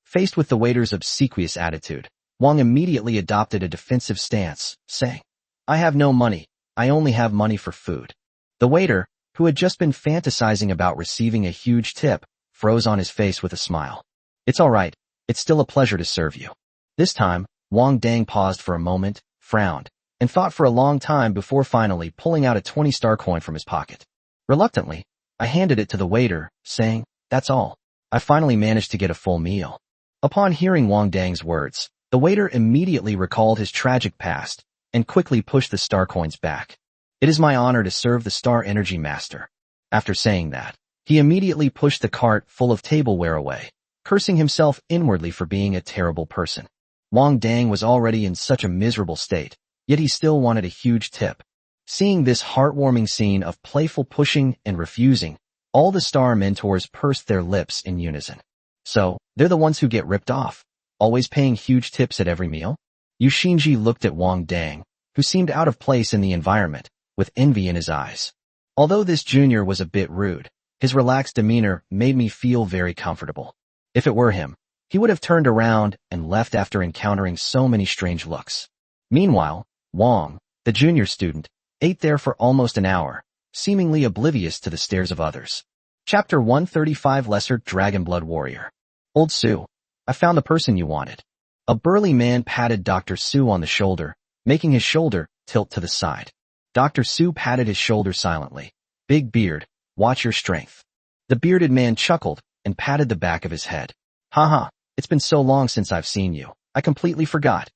Faced with the waiter's obsequious attitude, Wang immediately adopted a defensive stance, saying, I have no money. I only have money for food. The waiter, who had just been fantasizing about receiving a huge tip, froze on his face with a smile. It's all right. It's still a pleasure to serve you. This time, Wang Dang paused for a moment, frowned, and thought for a long time before finally pulling out a 20-star coin from his pocket. Reluctantly, I handed it to the waiter, saying, That's all. I finally managed to get a full meal. Upon hearing Wang Dang's words, the waiter immediately recalled his tragic past and quickly pushed the star coins back. It is my honor to serve the Star Energy Master. After saying that, he immediately pushed the cart full of tableware away, cursing himself inwardly for being a terrible person. Wang Dang was already in such a miserable state, yet he still wanted a huge tip. Seeing this heartwarming scene of playful pushing and refusing, all the Star Mentors pursed their lips in unison. So, they're the ones who get ripped off, always paying huge tips at every meal? Yu Xinji looked at Wang Dang, who seemed out of place in the environment, with envy in his eyes. Although this junior was a bit rude, his relaxed demeanor made me feel very comfortable. If it were him, he would have turned around and left after encountering so many strange looks. Meanwhile, Wang, the junior student, ate there for almost an hour, seemingly oblivious to the stares of others. Chapter 135 Lesser Dragonblood Warrior. Old Su, I found the person you wanted. A burly man patted Dr. Su on the shoulder, making his shoulder tilt to the side. Dr. Su patted his shoulder silently. Big beard, watch your strength. The bearded man chuckled and patted the back of his head. Haha, it's been so long since I've seen you. I completely forgot.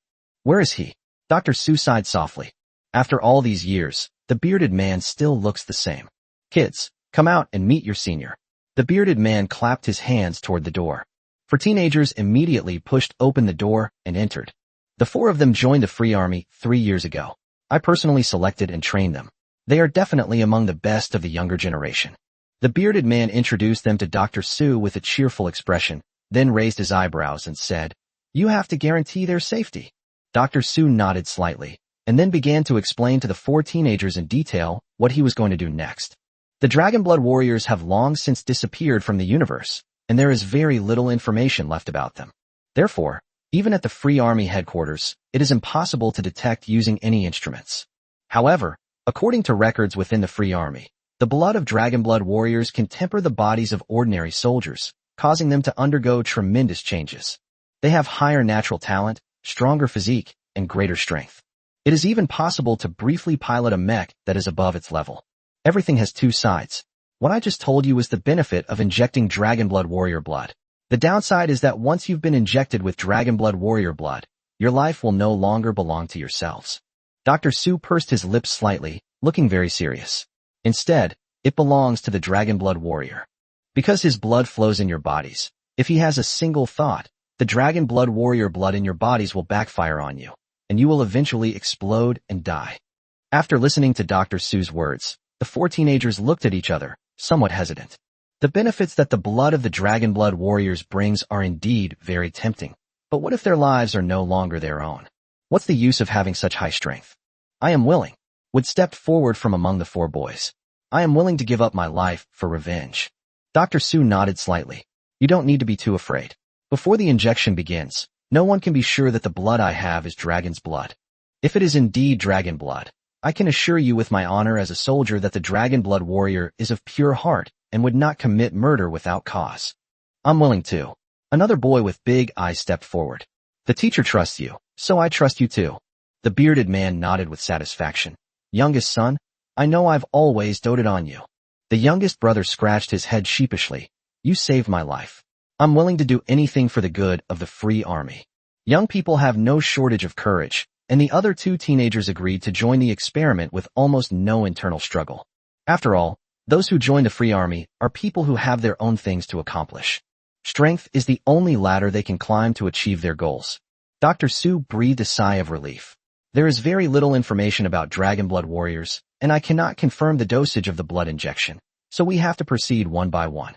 Where is he? Dr. Su sighed softly. After all these years, the bearded man still looks the same. Kids, come out and meet your senior. The bearded man clapped his hands toward the door. For teenagers immediately pushed open the door and entered. The four of them joined the Free Army 3 years ago. I personally selected and trained them. They are definitely among the best of the younger generation. The bearded man introduced them to Dr. Su with a cheerful expression, then raised his eyebrows and said, You have to guarantee their safety. Dr. Su nodded slightly, and then began to explain to the four teenagers in detail what he was going to do next. The Dragonblood Warriors have long since disappeared from the universe, and there is very little information left about them. Therefore, even at the Free Army headquarters, it is impossible to detect using any instruments. However, according to records within the Free Army, the blood of Dragonblood warriors can temper the bodies of ordinary soldiers, causing them to undergo tremendous changes. They have higher natural talent, stronger physique, and greater strength. It is even possible to briefly pilot a mech that is above its level. Everything has two sides. What I just told you is the benefit of injecting Dragonblood warrior blood. The downside is that once you've been injected with Dragonblood warrior blood, your life will no longer belong to yourselves. Dr. Su pursed his lips slightly, looking very serious. Instead, it belongs to the Dragonblood warrior. Because his blood flows in your bodies, if he has a single thought, the Dragonblood warrior blood in your bodies will backfire on you, and you will eventually explode and die. After listening to Dr. Su's words, the four teenagers looked at each other, somewhat hesitant. The benefits that the blood of the Dragonblood warriors brings are indeed very tempting. But what if their lives are no longer their own? What's the use of having such high strength? I am willing. Wood stepped forward from among the four boys. I am willing to give up my life for revenge. Dr. Su nodded slightly. You don't need to be too afraid. Before the injection begins, no one can be sure that the blood I have is dragon's blood. If it is indeed dragon blood, I can assure you with my honor as a soldier that the Dragonblood warrior is of pure heart and would not commit murder without cause. I'm willing to. Another boy with big eyes stepped forward. The teacher trusts you, so I trust you too. The bearded man nodded with satisfaction. Youngest son, I know I've always doted on you. The youngest brother scratched his head sheepishly. You saved my life. I'm willing to do anything for the good of the Free Army. Young people have no shortage of courage, and the other two teenagers agreed to join the experiment with almost no internal struggle. After all, those who join the Free Army are people who have their own things to accomplish. Strength is the only ladder they can climb to achieve their goals. Dr. Su breathed a sigh of relief. There is very little information about Dragonblood warriors, and I cannot confirm the dosage of the blood injection, so we have to proceed one by one.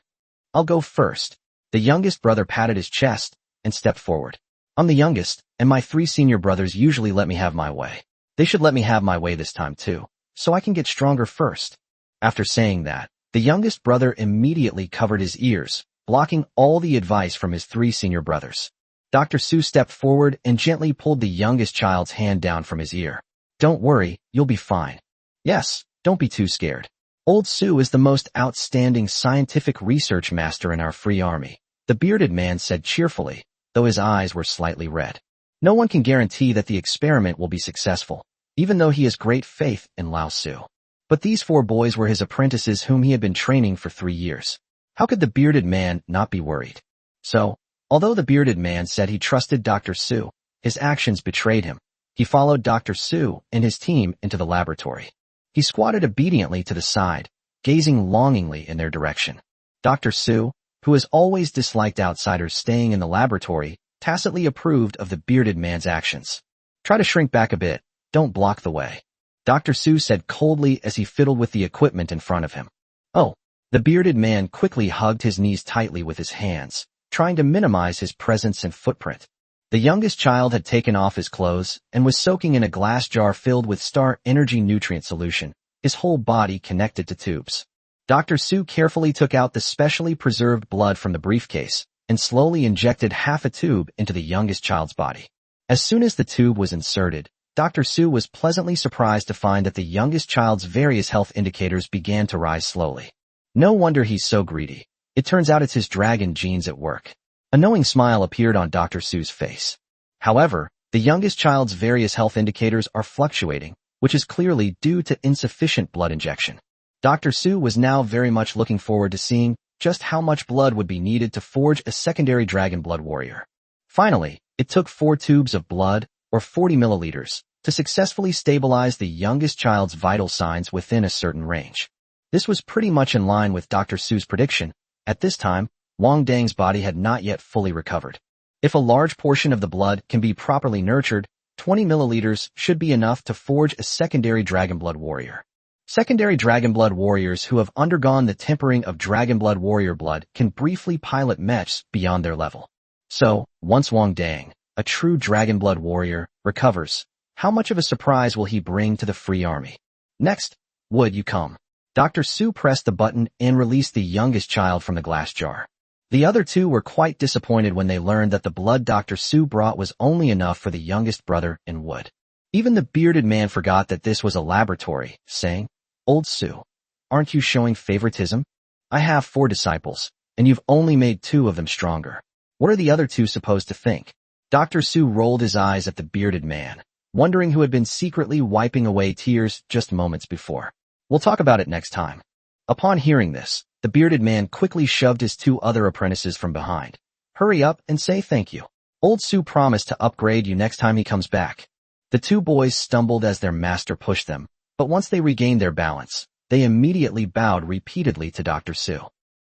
I'll go first. The youngest brother patted his chest and stepped forward. I'm the youngest, and my three senior brothers usually let me have my way. They should let me have my way this time too, so I can get stronger first. After saying that, the youngest brother immediately covered his ears, blocking all the advice from his three senior brothers. Dr. Su stepped forward and gently pulled the youngest child's hand down from his ear. Don't worry, you'll be fine. Yes, don't be too scared. Old Su is the most outstanding scientific research master in our Free Army, the bearded man said cheerfully, though his eyes were slightly red. No one can guarantee that the experiment will be successful, even though he has great faith in Lao Su. But these four boys were his apprentices whom he had been training for 3 years. How could the bearded man not be worried? So, although the bearded man said he trusted Dr. Su, his actions betrayed him. He followed Dr. Su and his team into the laboratory. He squatted obediently to the side, gazing longingly in their direction. Dr. Su, who has always disliked outsiders staying in the laboratory, tacitly approved of the bearded man's actions. Try to shrink back a bit, don't block the way. Dr. Su said coldly as he fiddled with the equipment in front of him. Oh, the bearded man quickly hugged his knees tightly with his hands, trying to minimize his presence and footprint. The youngest child had taken off his clothes and was soaking in a glass jar filled with Star Energy nutrient solution, his whole body connected to tubes. Dr. Su carefully took out the specially preserved blood from the briefcase and slowly injected half a tube into the youngest child's body. As soon as the tube was inserted, Dr. Su was pleasantly surprised to find that the youngest child's various health indicators began to rise slowly. No wonder he's so greedy. It turns out it's his dragon genes at work. A knowing smile appeared on Dr. Su's face. However, the youngest child's various health indicators are fluctuating, which is clearly due to insufficient blood injection. Dr. Su was now very much looking forward to seeing just how much blood would be needed to forge a secondary Dragonblood warrior. Finally, it took 4 tubes of blood, or 40 milliliters, to successfully stabilize the youngest child's vital signs within a certain range. This was pretty much in line with Dr. Su's prediction. At this time, Wang Dang's body had not yet fully recovered. If a large portion of the blood can be properly nurtured, 20 milliliters should be enough to forge a secondary Dragonblood warrior. Secondary Dragonblood warriors who have undergone the tempering of Dragonblood warrior blood can briefly pilot mechs beyond their level. So, once Wang Dang, a true Dragonblood warrior, recovers, how much of a surprise will he bring to the Free Army? Next, would you come? Dr. Su pressed the button and released the youngest child from the glass jar. The other two were quite disappointed when they learned that the blood Dr. Su brought was only enough for the youngest brother in Wood. Even the bearded man forgot that this was a laboratory, saying, "Old Su, aren't you showing favoritism? I have 4 disciples, and you've only made 2 of them stronger. What are the other 2 supposed to think?" Dr. Su rolled his eyes at the bearded man, wondering who had been secretly wiping away tears just moments before. "We'll talk about it next time." Upon hearing this, the bearded man quickly shoved his 2 other apprentices from behind. "Hurry up and say thank you. Old Su promised to upgrade you next time he comes back." The 2 boys stumbled as their master pushed them, but once they regained their balance, they immediately bowed repeatedly to Dr. Su.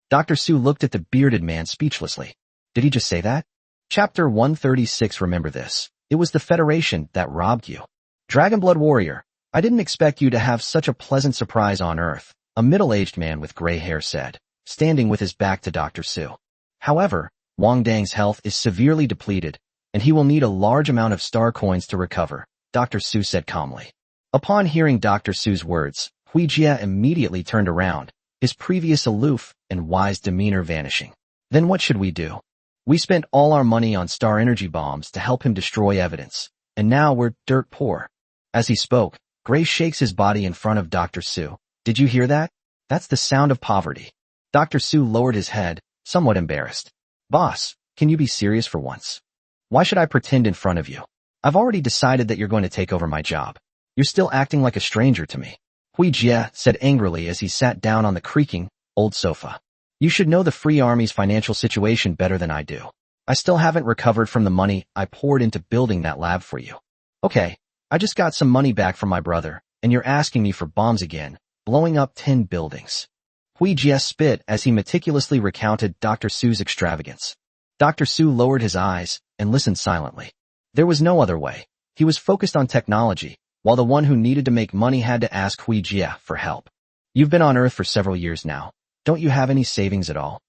Dr. Su looked at the bearded man speechlessly. Did he just say that? Chapter 136. Remember this. It was the Federation that robbed you. Dragonblood Warrior, I didn't expect you to have such a pleasant surprise on Earth, a middle-aged man with gray hair said, standing with his back to Dr. Su. However, Wang Dang's health is severely depleted, and he will need a large amount of star coins to recover, Dr. Su said calmly. Upon hearing Dr. Su's words, Hui Jie immediately turned around, his previous aloof and wise demeanor vanishing. Then what should we do? We spent all our money on star energy bombs to help him destroy evidence, and now we're dirt poor. As he spoke, Gray shakes his body in front of Dr. Su. Did you hear that? That's the sound of poverty. Dr. Su lowered his head, somewhat embarrassed. Boss, can you be serious for once? Why should I pretend in front of you? I've already decided that you're going to take over my job. You're still acting like a stranger to me. Hui Jie said angrily as he sat down on the creaking, old sofa. You should know the Free Army's financial situation better than I do. I still haven't recovered from the money I poured into building that lab for you. Okay, I just got some money back from my brother, and you're asking me for bombs again, blowing up 10 buildings. Hui Jie spit as he meticulously recounted Dr. Su's extravagance. Dr. Su lowered his eyes and listened silently. There was no other way. He was focused on technology, while the one who needed to make money had to ask Hui Jie for help. You've been on Earth for several years now. Don't you have any savings at all?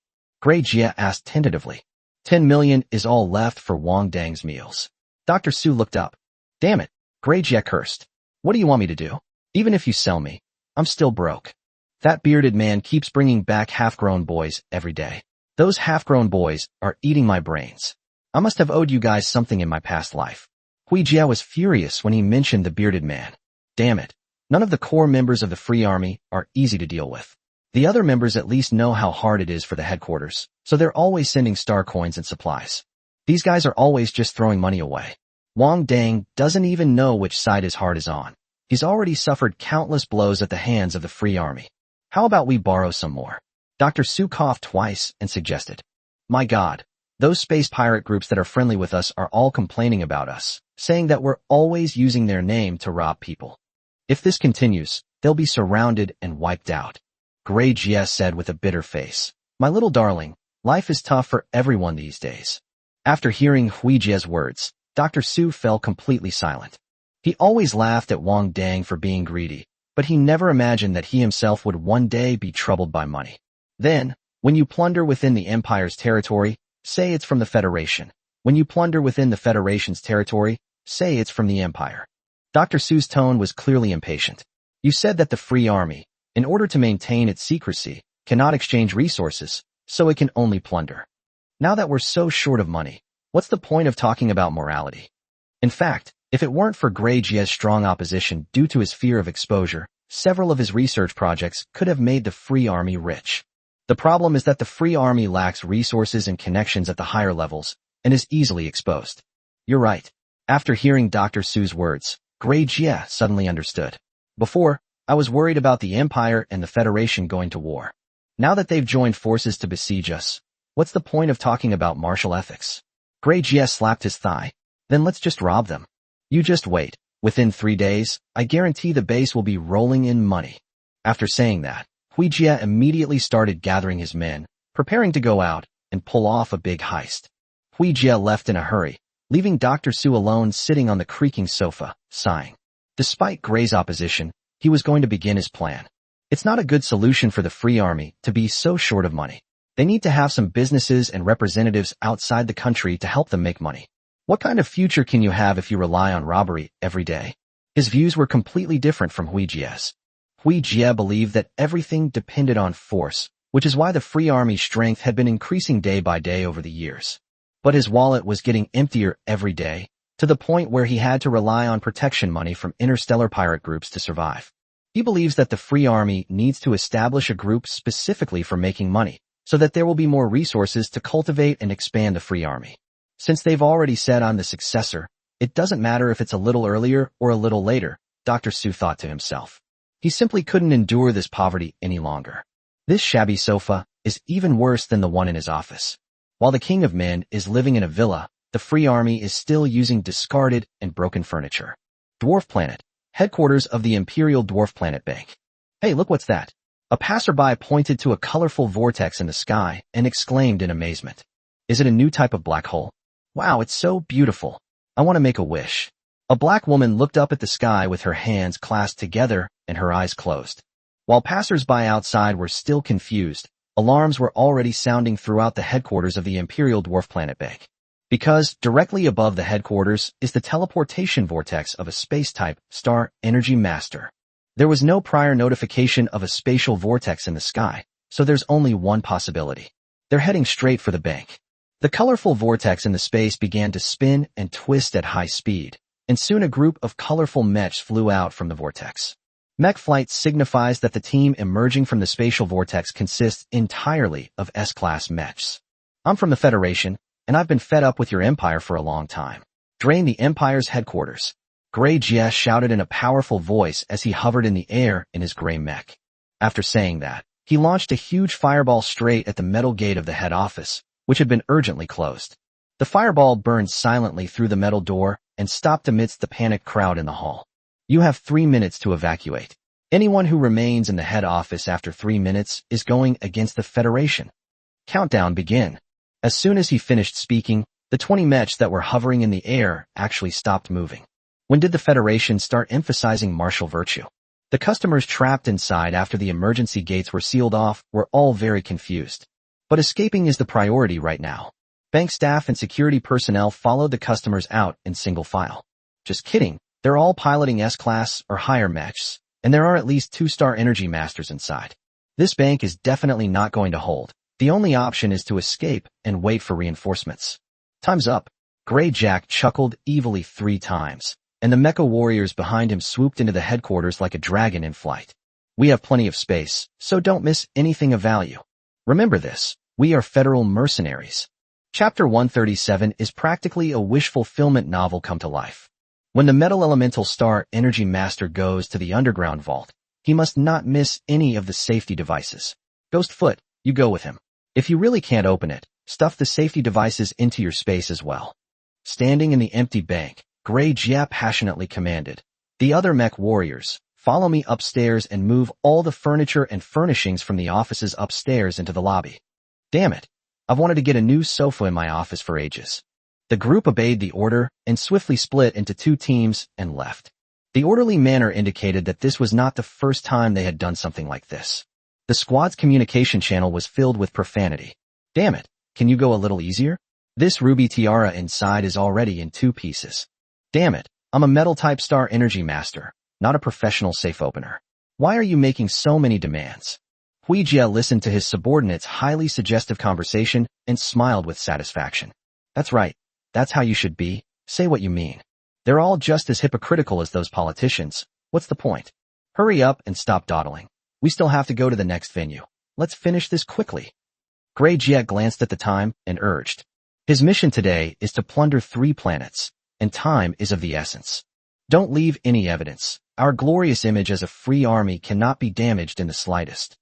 Gray Jie asked tentatively. 10 million is all left for Wang Dang's meals. Dr. Su looked up. Damn it, Gray Jie cursed. What do you want me to do? Even if you sell me, I'm still broke. That bearded man keeps bringing back half-grown boys every day. Those half-grown boys are eating my brains. I must have owed you guys something in my past life. Hui Jie was furious when he mentioned the bearded man. Damn it, none of the core members of the Free Army are easy to deal with. The other members at least know how hard it is for the headquarters, so they're always sending star coins and supplies. These guys are always just throwing money away. Wang Dang doesn't even know which side his heart is on. He's already suffered countless blows at the hands of the Free Army. How about we borrow some more? Dr. Su coughed twice and suggested. My God, those space pirate groups that are friendly with us are all complaining about us, saying that we're always using their name to rob people. If this continues, they'll be surrounded and wiped out. Gray Jie said with a bitter face. My little darling, life is tough for everyone these days. After hearing Hui Jie's words, Dr. Su fell completely silent. He always laughed at Wang Dang for being greedy, but he never imagined that he himself would one day be troubled by money. Then, when you plunder within the Empire's territory, say it's from the Federation. When you plunder within the Federation's territory, say it's from the Empire. Dr. Su's tone was clearly impatient. You said that the Free Army, in order to maintain its secrecy, cannot exchange resources, so it can only plunder. Now that we're so short of money, what's the point of talking about morality? In fact, if it weren't for Gray Jie's strong opposition due to his fear of exposure, several of his research projects could have made the Free Army rich. The problem is that the Free Army lacks resources and connections at the higher levels, and is easily exposed. You're right. After hearing Dr. Su's words, Gray Jie suddenly understood. Before, I was worried about the Empire and the Federation going to war. Now that they've joined forces to besiege us, what's the point of talking about martial ethics? Gray Jie slapped his thigh. Then let's just rob them. You just wait. Within 3 days, I guarantee the base will be rolling in money. After saying that, Hui Jie immediately started gathering his men, preparing to go out and pull off a big heist. Hui Jie left in a hurry, leaving Dr. Su alone sitting on the creaking sofa, sighing. Despite Gray's opposition, he was going to begin his plan. It's not a good solution for the Free Army to be so short of money. They need to have some businesses and representatives outside the country to help them make money. What kind of future can you have if you rely on robbery every day? His views were completely different from Hui Jie's. Hui Jie believed that everything depended on force, which is why the Free Army's strength had been increasing day by day over the years. But his wallet was getting emptier every day, to the point where he had to rely on protection money from interstellar pirate groups to survive. He believes that the Free Army needs to establish a group specifically for making money, so that there will be more resources to cultivate and expand the Free Army. Since they've already said I'm the successor, it doesn't matter if it's a little earlier or a little later, Dr. Su thought to himself. He simply couldn't endure this poverty any longer. This shabby sofa is even worse than the one in his office. While the King of Men is living in a villa, the Free Army is still using discarded and broken furniture. Dwarf Planet, headquarters of the Imperial Dwarf Planet Bank. Hey, look what's that? A passerby pointed to a colorful vortex in the sky and exclaimed in amazement. Is it a new type of black hole? Wow, it's so beautiful. I want to make a wish. A black woman looked up at the sky with her hands clasped together and her eyes closed. While passers-by outside were still confused, alarms were already sounding throughout the headquarters of the Imperial Dwarf Planet Bank. Because directly above the headquarters is the teleportation vortex of a space-type Star Energy Master. There was no prior notification of a spatial vortex in the sky, so there's only one possibility. They're heading straight for the bank. The colorful vortex in the space began to spin and twist at high speed, and soon a group of colorful mechs flew out from the vortex. Mech flight signifies that the team emerging from the spatial vortex consists entirely of S-class mechs. I'm from the Federation, and I've been fed up with your empire for a long time. Drain the empire's headquarters. Gray Jia shouted in a powerful voice as he hovered in the air in his gray mech. After saying that, he launched a huge fireball straight at the metal gate of the head office, which had been urgently closed. The fireball burned silently through the metal door and stopped amidst the panicked crowd in the hall. You have 3 minutes to evacuate. Anyone who remains in the head office after 3 minutes is going against the Federation. Countdown begin. As soon as he finished speaking, the 20 mechs that were hovering in the air actually stopped moving. When did the Federation start emphasizing martial virtue? The customers trapped inside after the emergency gates were sealed off were all very confused. But escaping is the priority right now. Bank staff and security personnel followed the customers out in single file. Just kidding. They're all piloting S-class or higher mechs, and there are at least 2 Star Energy Masters inside. This bank is definitely not going to hold. The only option is to escape and wait for reinforcements. Time's up. Gray Jack chuckled evilly 3 times, and the mecha warriors behind him swooped into the headquarters like a dragon in flight. We have plenty of space, so don't miss anything of value. Remember this, we are federal mercenaries. Chapter 137 is practically a wish fulfillment novel come to life. When the metal elemental Star Energy Master goes to the underground vault, he must not miss any of the safety devices. Ghostfoot, you go with him. If you really can't open it, stuff the safety devices into your space as well. Standing in the empty bank, Gray Jia passionately commanded. The other mech warriors, follow me upstairs and move all the furniture and furnishings from the offices upstairs into the lobby. Damn it. I've wanted to get a new sofa in my office for ages. The group obeyed the order and swiftly split into 2 teams and left. The orderly manner indicated that this was not the first time they had done something like this. The squad's communication channel was filled with profanity. Damn it, can you go a little easier? This ruby tiara inside is already in 2 pieces. Damn it, I'm a metal-type Star Energy Master, not a professional safe opener. Why are you making so many demands? Hui Jia listened to his subordinate's highly suggestive conversation and smiled with satisfaction. That's right. That's how you should be. Say what you mean. They're all just as hypocritical as those politicians. What's the point? Hurry up and stop dawdling. We still have to go to the next venue. Let's finish this quickly. Gray Jia glanced at the time and urged. His mission today is to plunder 3 planets, and time is of the essence. Don't leave any evidence. Our glorious image as a free army cannot be damaged in the slightest.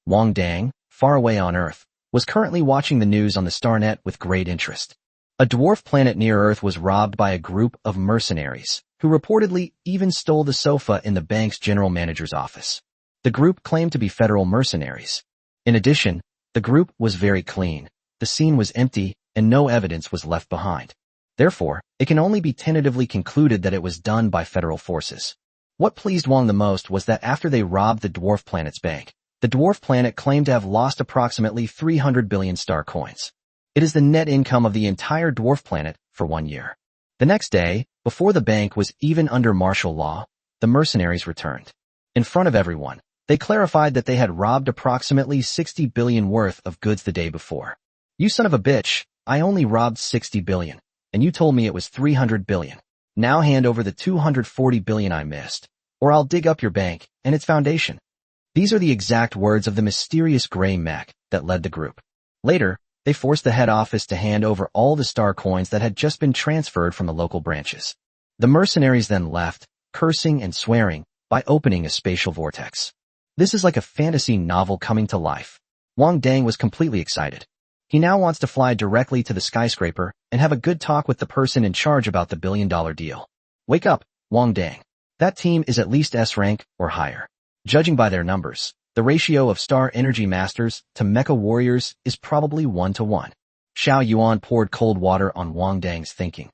Wang Dang, far away on Earth, was currently watching the news on the Starnet with great interest. A dwarf planet near Earth was robbed by a group of mercenaries, who reportedly even stole the sofa in the bank's general manager's office. The group claimed to be federal mercenaries. In addition, the group was very clean, the scene was empty, and no evidence was left behind. Therefore, it can only be tentatively concluded that it was done by federal forces. What pleased Wang the most was that after they robbed the dwarf planet's bank, the dwarf planet claimed to have lost approximately 300 billion star coins. It is the net income of the entire dwarf planet for 1 year. The next day, before the bank was even under martial law, the mercenaries returned. In front of everyone, They clarified that they had robbed approximately 60 billion worth of goods the day before. You son of a bitch, I only robbed 60 billion, and you told me it was 300 billion. Now hand over the 240 billion I missed, or I'll dig up your bank and its foundation. These are the exact words of the mysterious gray mech that led the group. Later, they forced the head office to hand over all the star coins that had just been transferred from the local branches. The mercenaries then left, cursing and swearing, by opening a spatial vortex. This is like a fantasy novel coming to life. Wang Dang was completely excited. He now wants to fly directly to the skyscraper and have a good talk with the person in charge about the billion-dollar deal. Wake up, Wang Dang. That team is at least S rank or higher. Judging by their numbers, the ratio of Star Energy Masters to Mecha Warriors is probably 1-to-1. Xiao Yuan poured cold water on Wang Dang's thinking.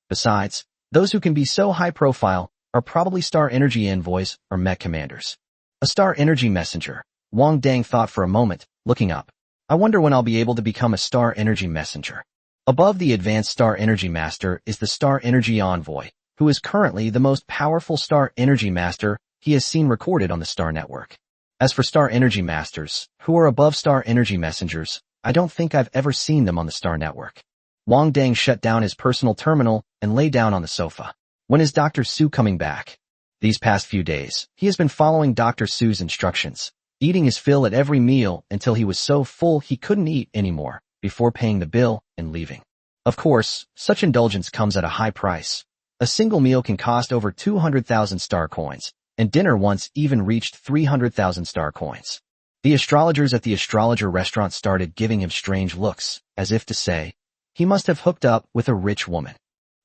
Besides, those who can be so high-profile are probably Star Energy Envoys or Mech Commanders. A Star Energy Messenger, Wang Dang thought for a moment, looking up. I wonder when I'll be able to become a Star Energy Messenger. Above the Advanced Star Energy Master is the Star Energy Envoy, who is currently the most powerful Star Energy Master he has seen recorded on the Star Network. As for Star Energy Masters, who are above Star Energy Messengers, I don't think I've ever seen them on the Star Network. Wang Dang shut down his personal terminal and lay down on the sofa. When is Dr. Su coming back? These past few days, he has been following Dr. Su's instructions, eating his fill at every meal until he was so full he couldn't eat anymore, before paying the bill and leaving. Of course, such indulgence comes at a high price. A single meal can cost over 200,000 star coins, and dinner once even reached 300,000 star coins. The astrologers at the astrologer restaurant started giving him strange looks, as if to say, he must have hooked up with a rich woman.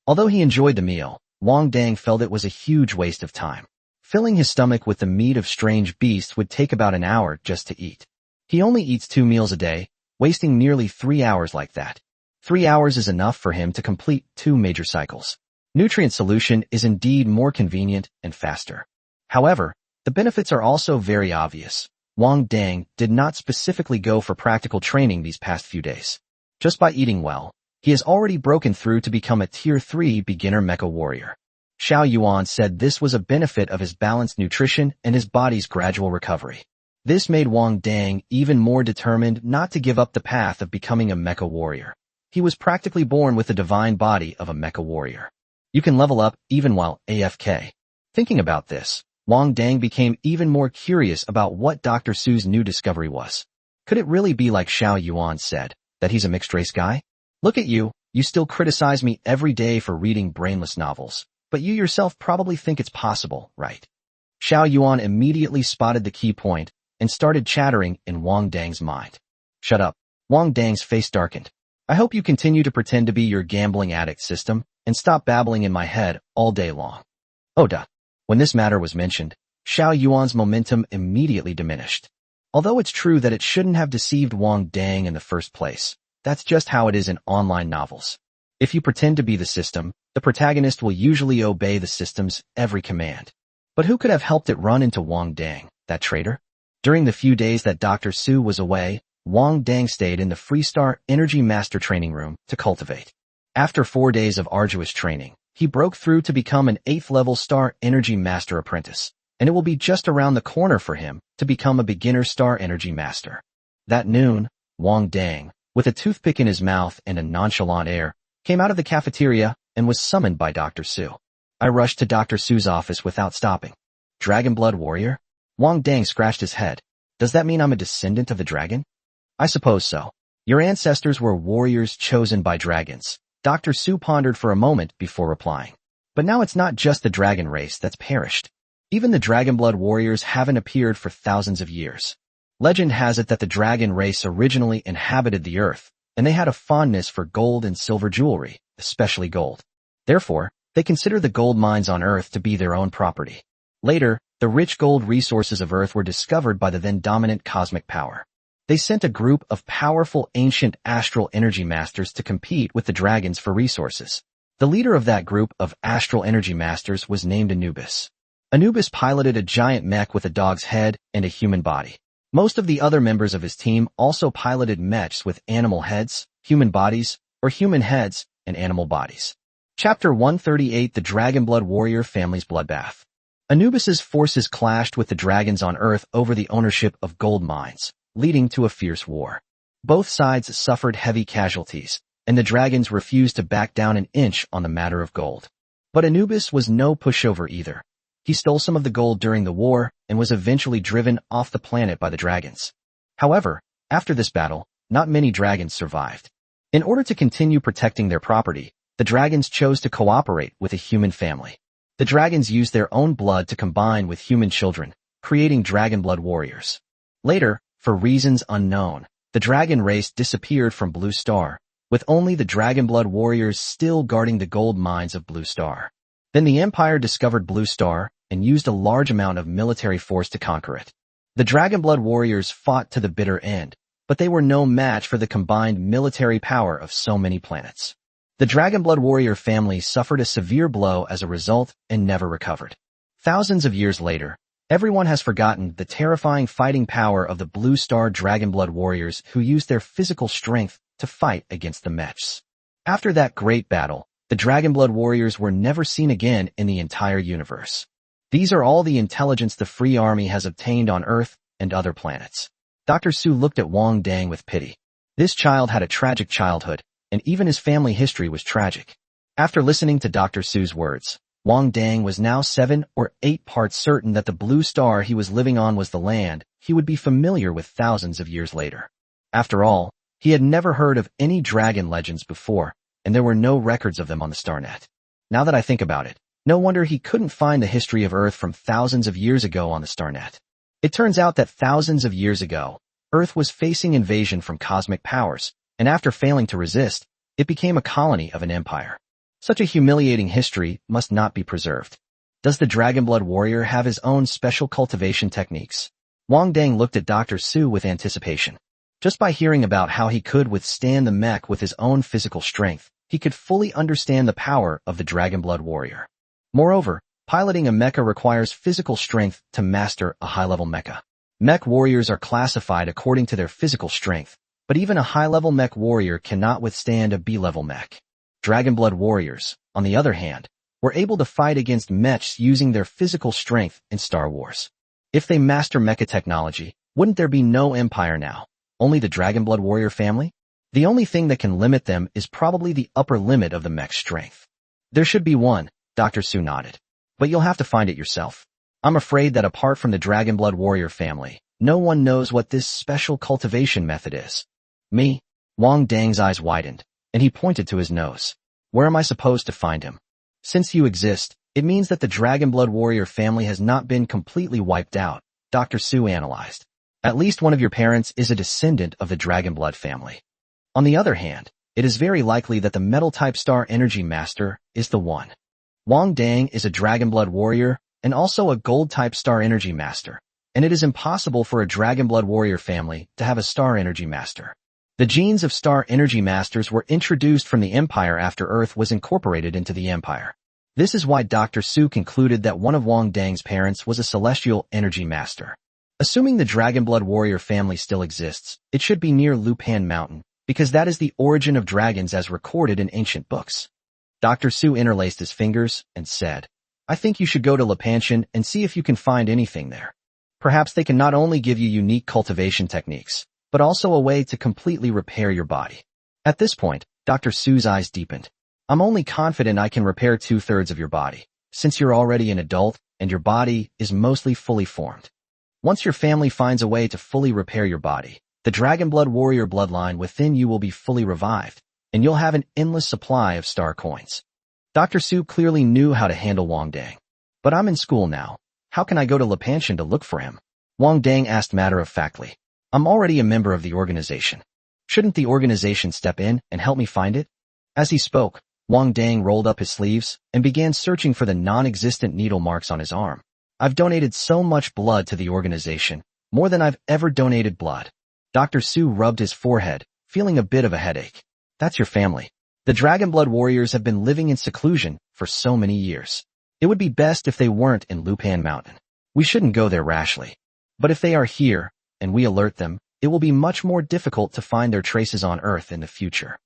Although he enjoyed the meal, Wang Dang felt it was a huge waste of time. Filling his stomach with the meat of strange beasts would take about an hour just to eat. He only eats 2 meals a day, wasting nearly 3 hours like that. 3 hours is enough for him to complete 2 major cycles. Nutrient solution is indeed more convenient and faster. However, the benefits are also very obvious. Wang Dang did not specifically go for practical training these past few days. Just by eating well, he has already broken through to become a Tier 3 beginner mecha warrior. Xiao Yuan said this was a benefit of his balanced nutrition and his body's gradual recovery. This made Wang Dang even more determined not to give up the path of becoming a mecha warrior. He was practically born with the divine body of a mecha warrior. You can level up even while AFK. Thinking about this, Wang Dang became even more curious about what Dr. Su's new discovery was. Could it really be like Xiao Yuan said, that he's a mixed-race guy? Look at you, you still criticize me every day for reading brainless novels, but you yourself probably think it's possible, right? Xiao Yuan immediately spotted the key point and started chattering in Wang Dang's mind. Shut up. Wang Dang's face darkened. I hope you continue to pretend to be your gambling addict system and stop babbling in my head all day long. Oh duh. When this matter was mentioned, Xiao Yuan's momentum immediately diminished. Although it's true that it shouldn't have deceived Wang Dang in the first place, that's just how it is in online novels. If you pretend to be the system, the protagonist will usually obey the system's every command. But who could have helped it run into Wang Dang, that traitor? During the few days that Dr. Su was away, Wang Dang stayed in the Freestar Energy Master Training Room to cultivate. After 4 days of arduous training, he broke through to become an 8th-level Star Energy Master Apprentice, and it will be just around the corner for him to become a beginner Star Energy Master. That noon, Wang Dang, with a toothpick in his mouth and a nonchalant air, came out of the cafeteria and was summoned by Dr. Su. I rushed to Dr. Su's office without stopping. Dragon Blood Warrior? Wang Dang scratched his head. Does that mean I'm a descendant of the dragon? I suppose so. Your ancestors were warriors chosen by dragons. Dr. Su pondered for a moment before replying. But now it's not just the dragon race that's perished. Even the Dragon Blood Warriors haven't appeared for thousands of years. Legend has it that the dragon race originally inhabited the earth, and they had a fondness for gold and silver jewelry, especially gold. Therefore, they consider the gold mines on Earth to be their own property. Later, the rich gold resources of Earth were discovered by the then dominant cosmic power. They sent a group of powerful ancient astral energy masters to compete with the dragons for resources. The leader of that group of astral energy masters was named Anubis. Anubis piloted a giant mech with a dog's head and a human body. Most of the other members of his team also piloted mechs with animal heads, human bodies, or human heads and animal bodies. Chapter 138: The Dragon Blood Warrior Family's Bloodbath. Anubis's forces clashed with the dragons on Earth over the ownership of gold mines, leading to a fierce war. Both sides suffered heavy casualties, and the dragons refused to back down an inch on the matter of gold. But Anubis was no pushover either. He stole some of the gold during the war and was eventually driven off the planet by the dragons. However, after this battle, not many dragons survived. In order to continue protecting their property, the dragons chose to cooperate with a human family. The dragons used their own blood to combine with human children, creating dragon blood warriors. Later, for reasons unknown, the dragon race disappeared from Blue Star, with only the dragon blood warriors still guarding the gold mines of Blue Star. Then the Empire discovered Blue Star and used a large amount of military force to conquer it. The dragon blood warriors fought to the bitter end, but they were no match for the combined military power of so many planets. The dragon blood warrior family suffered a severe blow as a result and never recovered. Thousands of years later, everyone has forgotten the terrifying fighting power of the Blue Star dragon blood warriors who used their physical strength to fight against the Mechs. After that great battle, the dragon blood warriors were never seen again in the entire universe. These are all the intelligence the Free Army has obtained on Earth and other planets. Dr. Su looked at Wang Dang with pity. This child had a tragic childhood, and even his family history was tragic. After listening to Dr. Su's words, Wang Dang was now 7 or 8 parts certain that the blue star he was living on was the land he would be familiar with thousands of years later. After all, he had never heard of any dragon legends before, and there were no records of them on the StarNet. Now that I think about it, no wonder he couldn't find the history of Earth from thousands of years ago on the StarNet. It turns out that thousands of years ago, Earth was facing invasion from cosmic powers, and after failing to resist, it became a colony of an empire. Such a humiliating history must not be preserved. Does the Dragon Blood Warrior have his own special cultivation techniques? Wang Dang looked at Dr. Su with anticipation. Just by hearing about how he could withstand the mech with his own physical strength, he could fully understand the power of the Dragon Blood Warrior. Moreover, piloting a mecha requires physical strength to master a high-level mecha. Mech warriors are classified according to their physical strength, but even a high-level mech warrior cannot withstand a B-level mech. Dragon Blood warriors, on the other hand, were able to fight against mechs using their physical strength in Star Wars. If they master mecha technology, wouldn't there be no empire now? Only the Dragon Blood warrior family? The only thing that can limit them is probably the upper limit of the mech's strength. There should be one, Dr. Su nodded. But you'll have to find it yourself. I'm afraid that apart from the Dragon Blood warrior family, no one knows what this special cultivation method is. Me? Wang Dang's eyes widened, and he pointed to his nose. Where am I supposed to find him? Since you exist, it means that the Dragon Blood warrior family has not been completely wiped out, Dr. Su analyzed. At least one of your parents is a descendant of the Dragon Blood family. On the other hand, it is very likely that the Metal-type Star Energy Master is the one. Wang Dang is a Dragon Blood warrior and also a Gold-type Star Energy Master, and it is impossible for a Dragon Blood warrior family to have a Star Energy Master. The genes of Star Energy Masters were introduced from the Empire after Earth was incorporated into the Empire. This is why Dr. Su concluded that one of Wang Dang's parents was a Celestial Energy Master. Assuming the Dragon Blood warrior family still exists, it should be near Lupan Mountain, because that is the origin of dragons as recorded in ancient books. Dr. Su interlaced his fingers and said, I think you should go to Lupantian and see if you can find anything there. Perhaps they can not only give you unique cultivation techniques, but also a way to completely repair your body. At this point, Dr. Su's eyes deepened. I'm only confident I can repair 2/3 of your body, since you're already an adult and your body is mostly fully formed. Once your family finds a way to fully repair your body, the Dragon Blood warrior bloodline within you will be fully revived, and you'll have an endless supply of star coins. Dr. Su clearly knew how to handle Wang Dang. But I'm in school now. How can I go to Lupantian to look for him? Wang Dang asked matter-of-factly. I'm already a member of the organization. Shouldn't the organization step in and help me find it? As he spoke, Wang Dang rolled up his sleeves and began searching for the non-existent needle marks on his arm. I've donated so much blood to the organization, more than I've ever donated blood. Dr. Su rubbed his forehead, feeling a bit of a headache. That's your family. The Dragon Blood warriors have been living in seclusion for so many years. It would be best if they weren't in Lupan Mountain. We shouldn't go there rashly. But if they are here, and we alert them, it will be much more difficult to find their traces on Earth in the future.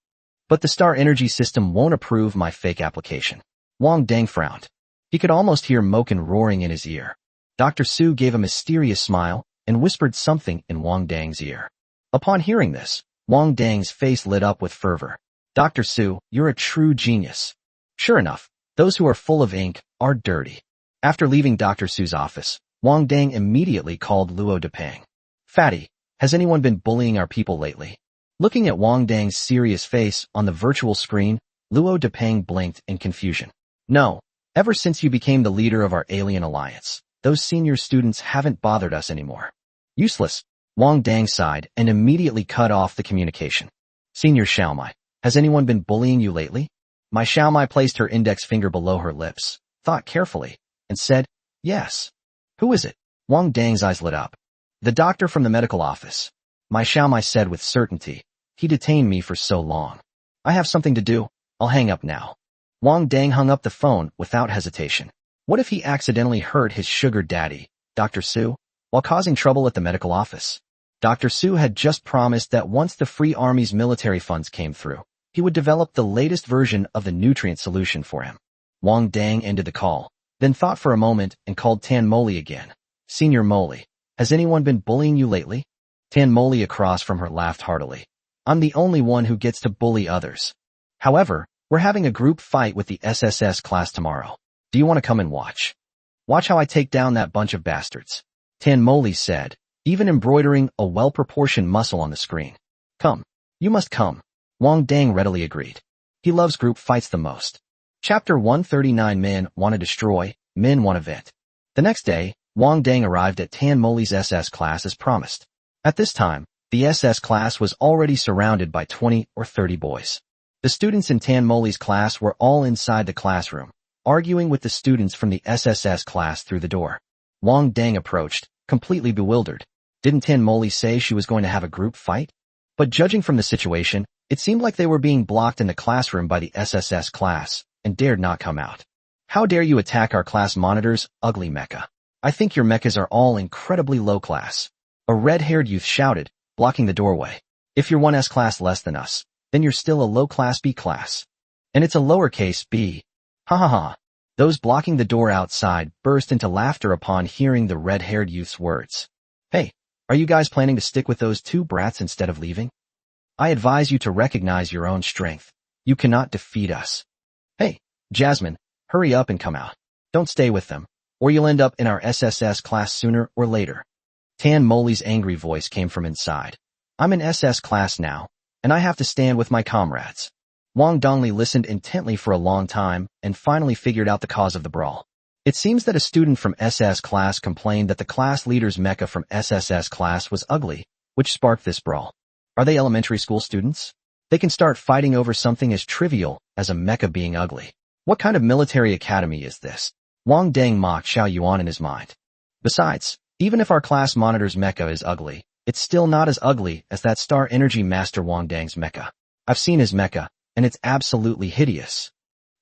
But the Star Energy System won't approve my fake application. Wang Dang frowned. He could almost hear Moken roaring in his ear. Dr. Su gave a mysterious smile and whispered something in Wang Dang's ear. Upon hearing this, Wang Dang's face lit up with fervor. Dr. Su, you're a true genius. Sure enough, those who are full of ink are dirty. After leaving Dr. Su's office, Wang Dang immediately called Luo Depang. Fatty, has anyone been bullying our people lately? Looking at Wang Dang's serious face on the virtual screen, Luo Depang blinked in confusion. No, ever since you became the leader of our alien alliance, those senior students haven't bothered us anymore. Useless. Wang Dang sighed and immediately cut off the communication. Senior Xiaomai, has anyone been bullying you lately? My Xiaomai placed her index finger below her lips, thought carefully, and said, yes. Who is it? Wang Dang's eyes lit up. The doctor from the medical office. My Xiaomai said with certainty. He detained me for so long. I have something to do. I'll hang up now. Wang Dang hung up the phone without hesitation. What if he accidentally hurt his sugar daddy, Dr. Su, while causing trouble at the medical office? Dr. Su had just promised that once the Free Army's military funds came through, he would develop the latest version of the nutrient solution for him. Wang Dang ended the call, then thought for a moment and called Tan Moli again. Senior Moli, has anyone been bullying you lately? Tan Moli across from her laughed heartily. I'm the only one who gets to bully others. However, we're having a group fight with the SSS class tomorrow. Do you want to come and watch? Watch how I take down that bunch of bastards. Tan Moli said, even embroidering a well-proportioned muscle on the screen. Come. You must come. Wang Dang readily agreed. He loves group fights the most. Chapter 139. Men want to destroy, men want to vent. The next day, Wang Dang arrived at Tan Moli's SS class as promised. At this time, the SS class was already surrounded by 20 or 30 boys. The students in Tan Moli's class were all inside the classroom, arguing with the students from the SSS class through the door. Wang Dang approached, completely bewildered. Didn't Tan Moli say she was going to have a group fight? But judging from the situation, it seemed like they were being blocked in the classroom by the SSS class, and dared not come out. How dare you attack our class monitors, ugly mecha. I think your mechas are all incredibly low class. A red-haired youth shouted, blocking the doorway. If you're one S-class less than us, then you're still a low-class B-class. And it's a lowercase b. Ha ha ha. Those blocking the door outside burst into laughter upon hearing the red-haired youth's words. Hey, are you guys planning to stick with those two brats instead of leaving? I advise you to recognize your own strength. You cannot defeat us. Hey, Jasmine, hurry up and come out. Don't stay with them, or you'll end up in our SSS class sooner or later. Tan Moli's angry voice came from inside. I'm in SS class now, and I have to stand with my comrades. Wang Dongli listened intently for a long time and finally figured out the cause of the brawl. It seems that a student from SS class complained that the class leader's mecha from SSS class was ugly, which sparked this brawl. Are they elementary school students? They can start fighting over something as trivial as a mecha being ugly. What kind of military academy is this? Wang Dang mocked Xiao Yuan in his mind. Besides, even if our class monitor's mecha is ugly, it's still not as ugly as that Star Energy Master Wang Dang's mecha. I've seen his mecha, and it's absolutely hideous.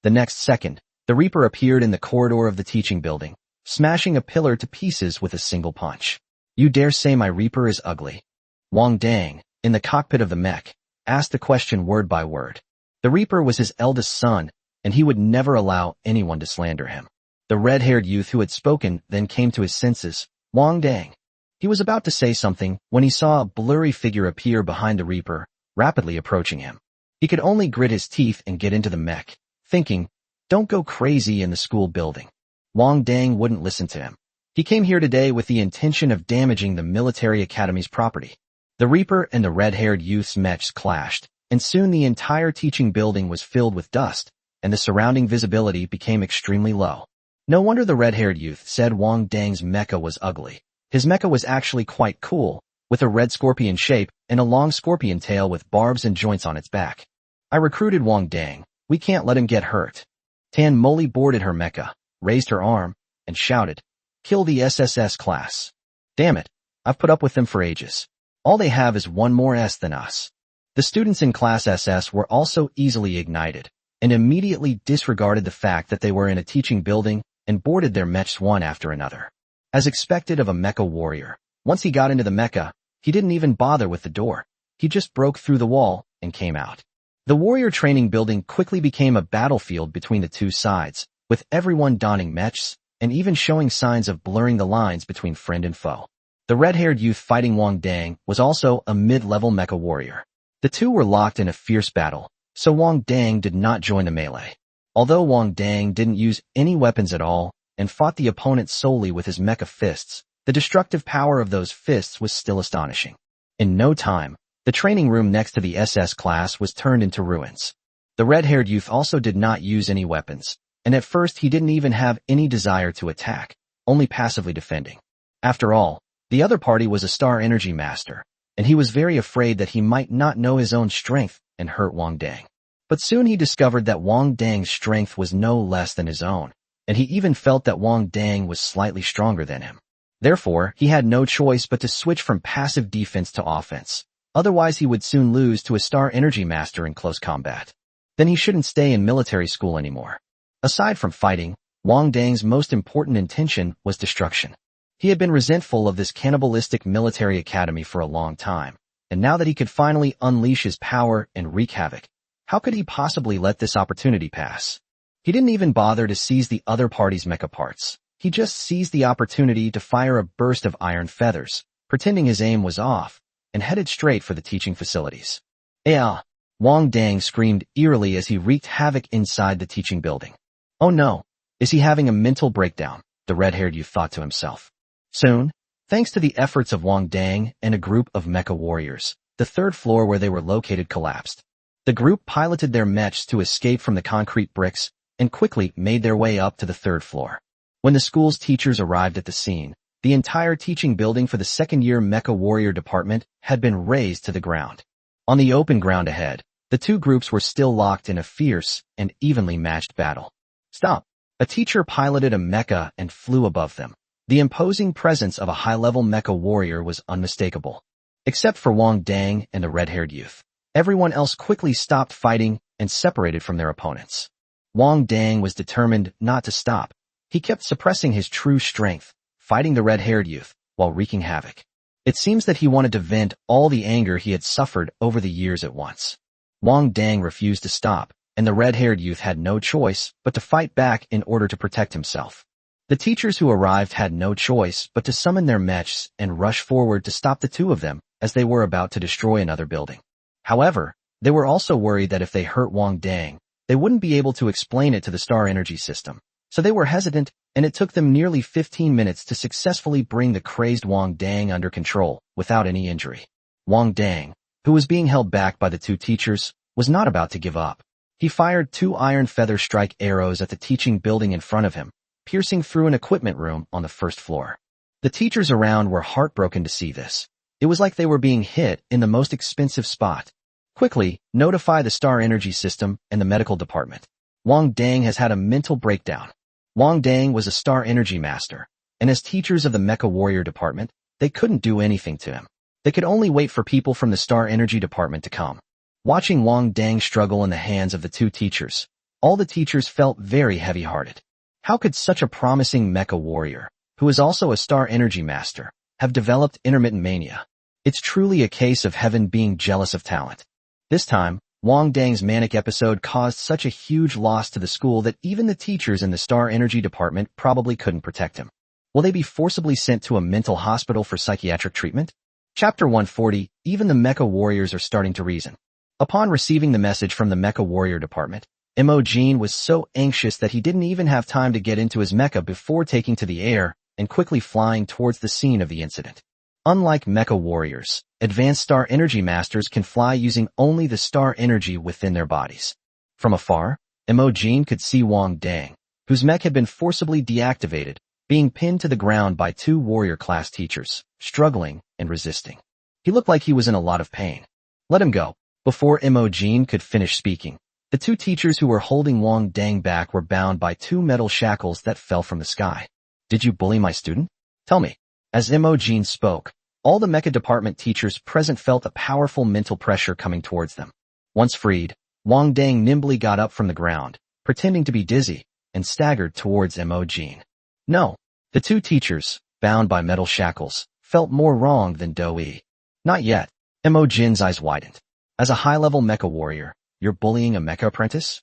The next second, the Reaper appeared in the corridor of the teaching building, smashing a pillar to pieces with a single punch. You dare say my Reaper is ugly? Wang Dang, in the cockpit of the mech, asked the question word by word. The Reaper was his eldest son, and he would never allow anyone to slander him. The red-haired youth who had spoken then came to his senses. Wang Dang. He was about to say something when he saw a blurry figure appear behind the Reaper, rapidly approaching him. He could only grit his teeth and get into the mech, thinking, don't go crazy in the school building. Wang Dang wouldn't listen to him. He came here today with the intention of damaging the military academy's property. The Reaper and the red-haired youth's mechs clashed, and soon the entire teaching building was filled with dust, and the surrounding visibility became extremely low. No wonder the red-haired youth said Wang Dang's mecha was ugly. His mecha was actually quite cool, with a red scorpion shape and a long scorpion tail with barbs and joints on its back. I recruited Wang Dang. We can't let him get hurt. Tan Moli boarded her mecha, raised her arm, and shouted, kill the SSS class. Damn it, I've put up with them for ages. All they have is one more S than us. The students in Class SS were also easily ignited, and immediately disregarded the fact that they were in a teaching building and boarded their mechs one after another. As expected of a mecha warrior, once he got into the mecha, he didn't even bother with the door. He just broke through the wall and came out. The warrior training building quickly became a battlefield between the two sides, with everyone donning mechs and even showing signs of blurring the lines between friend and foe. The red-haired youth fighting Wang Dang was also a mid-level mecha warrior. The two were locked in a fierce battle, so Wang Dang did not join the melee. Although Wang Dang didn't use any weapons at all and fought the opponent solely with his mecha fists, the destructive power of those fists was still astonishing. In no time, the training room next to the SS class was turned into ruins. The red-haired youth also did not use any weapons, and at first he didn't even have any desire to attack, only passively defending. After all, the other party was a Star Energy Master, and he was very afraid that he might not know his own strength and hurt Wang Dang. But soon he discovered that Wang Dang's strength was no less than his own, and he even felt that Wang Dang was slightly stronger than him. Therefore, he had no choice but to switch from passive defense to offense. Otherwise, he would soon lose to a Star Energy Master in close combat. Then he shouldn't stay in military school anymore. Aside from fighting, Wang Dang's most important intention was destruction. He had been resentful of this cannibalistic military academy for a long time, and now that he could finally unleash his power and wreak havoc, how could he possibly let this opportunity pass? He didn't even bother to seize the other party's mecha parts. He just seized the opportunity to fire a burst of iron feathers, pretending his aim was off, and headed straight for the teaching facilities. "Ah!" Wang Dang screamed eerily as he wreaked havoc inside the teaching building. "Oh no, is he having a mental breakdown?" the red-haired youth thought to himself. Soon, thanks to the efforts of Wang Dang and a group of mecha warriors, the third floor where they were located collapsed. The group piloted their mechs to escape from the concrete bricks and quickly made their way up to the third floor. When the school's teachers arrived at the scene, the entire teaching building for the second-year mecha warrior department had been razed to the ground. On the open ground ahead, the two groups were still locked in a fierce and evenly matched battle. "Stop!" A teacher piloted a mecha and flew above them. The imposing presence of a high-level mecha warrior was unmistakable. Except for Wang Dang and the red-haired youth, everyone else quickly stopped fighting and separated from their opponents. Wang Dang was determined not to stop. He kept suppressing his true strength, fighting the red-haired youth, while wreaking havoc. It seems that he wanted to vent all the anger he had suffered over the years at once. Wang Dang refused to stop, and the red-haired youth had no choice but to fight back in order to protect himself. The teachers who arrived had no choice but to summon their mechs and rush forward to stop the two of them as they were about to destroy another building. However, they were also worried that if they hurt Wang Dang, they wouldn't be able to explain it to the Star Energy system. So they were hesitant, and it took them nearly 15 minutes to successfully bring the crazed Wang Dang under control without any injury. Wang Dang, who was being held back by the two teachers, was not about to give up. He fired 2 iron feather strike arrows at the teaching building in front of him, piercing through an equipment room on the first floor. The teachers around were heartbroken to see this. It was like they were being hit in the most expensive spot. "Quickly, notify the Star Energy system and the medical department. Wang Dang has had a mental breakdown." Wang Dang was a Star Energy Master, and as teachers of the Mecha Warrior department, they couldn't do anything to him. They could only wait for people from the Star Energy department to come. Watching Wang Dang struggle in the hands of the two teachers, all the teachers felt very heavy-hearted. How could such a promising mecha warrior, who is also a Star Energy Master, have developed intermittent mania? It's truly a case of heaven being jealous of talent. This time, Wang Dang's manic episode caused such a huge loss to the school that even the teachers in the Star Energy department probably couldn't protect him. Will they be forcibly sent to a mental hospital for psychiatric treatment? Chapter 140, even the mecha warriors are starting to reason. Upon receiving the message from the Mecha Warrior department, Imogen was so anxious that he didn't even have time to get into his mecha before taking to the air and quickly flying towards the scene of the incident. Unlike mecha warriors, advanced Star Energy Masters can fly using only the star energy within their bodies. From afar, Imogen could see Wang Dang, whose mech had been forcibly deactivated, being pinned to the ground by 2 warrior-class teachers, struggling and resisting. He looked like he was in a lot of pain. "Let him go." Before Imogen could finish speaking, the 2 teachers who were holding Wang Dang back were bound by 2 metal shackles that fell from the sky. "Did you bully my student? Tell me." As Imogen spoke, all the mecha department teachers present felt a powerful mental pressure coming towards them. Once freed, Wang Dang nimbly got up from the ground, pretending to be dizzy, and staggered towards Imogen. No, the 2 teachers, bound by metal shackles, felt more wrong than Doi. "Not yet." Imogen's eyes widened. "As a high-level mecha warrior, you're bullying a mecha apprentice?"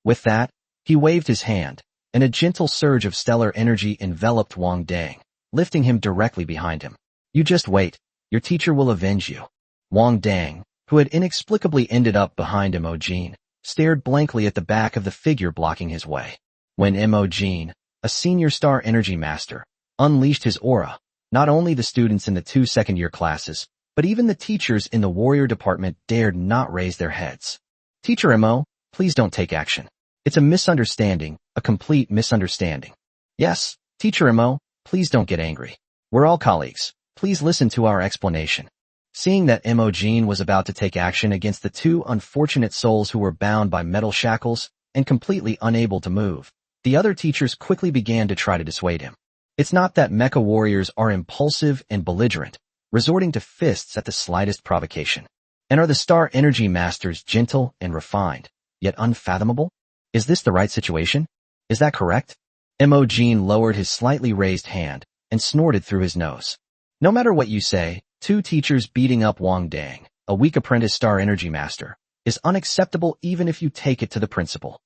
With that, he waved his hand, and a gentle surge of stellar energy enveloped Wang Dang, lifting him directly behind him. You just wait. Your teacher will avenge you. Wang Dang, who had inexplicably ended up behind Imogen, stared blankly at the back of the figure blocking his way. When Imogen, a senior star energy master, unleashed his aura, not only the students in the 2 second-year classes, but even the teachers in the warrior department dared not raise their heads. Teacher Imo, please don't take action. It's a misunderstanding, a complete misunderstanding. Yes, Teacher Imo, please don't get angry. We're all colleagues. Please listen to our explanation. Seeing that Imogen was about to take action against the 2 unfortunate souls who were bound by metal shackles and completely unable to move, the other teachers quickly began to try to dissuade him. It's not that mecha warriors are impulsive and belligerent, resorting to fists at the slightest provocation. And are the star energy masters gentle and refined, yet unfathomable? Is this the right situation? Is that correct? Imogen lowered his slightly raised hand and snorted through his nose. No matter what you say, 2 teachers beating up Wang Dang, a weak apprentice star energy master, is unacceptable even if you take it to the principal.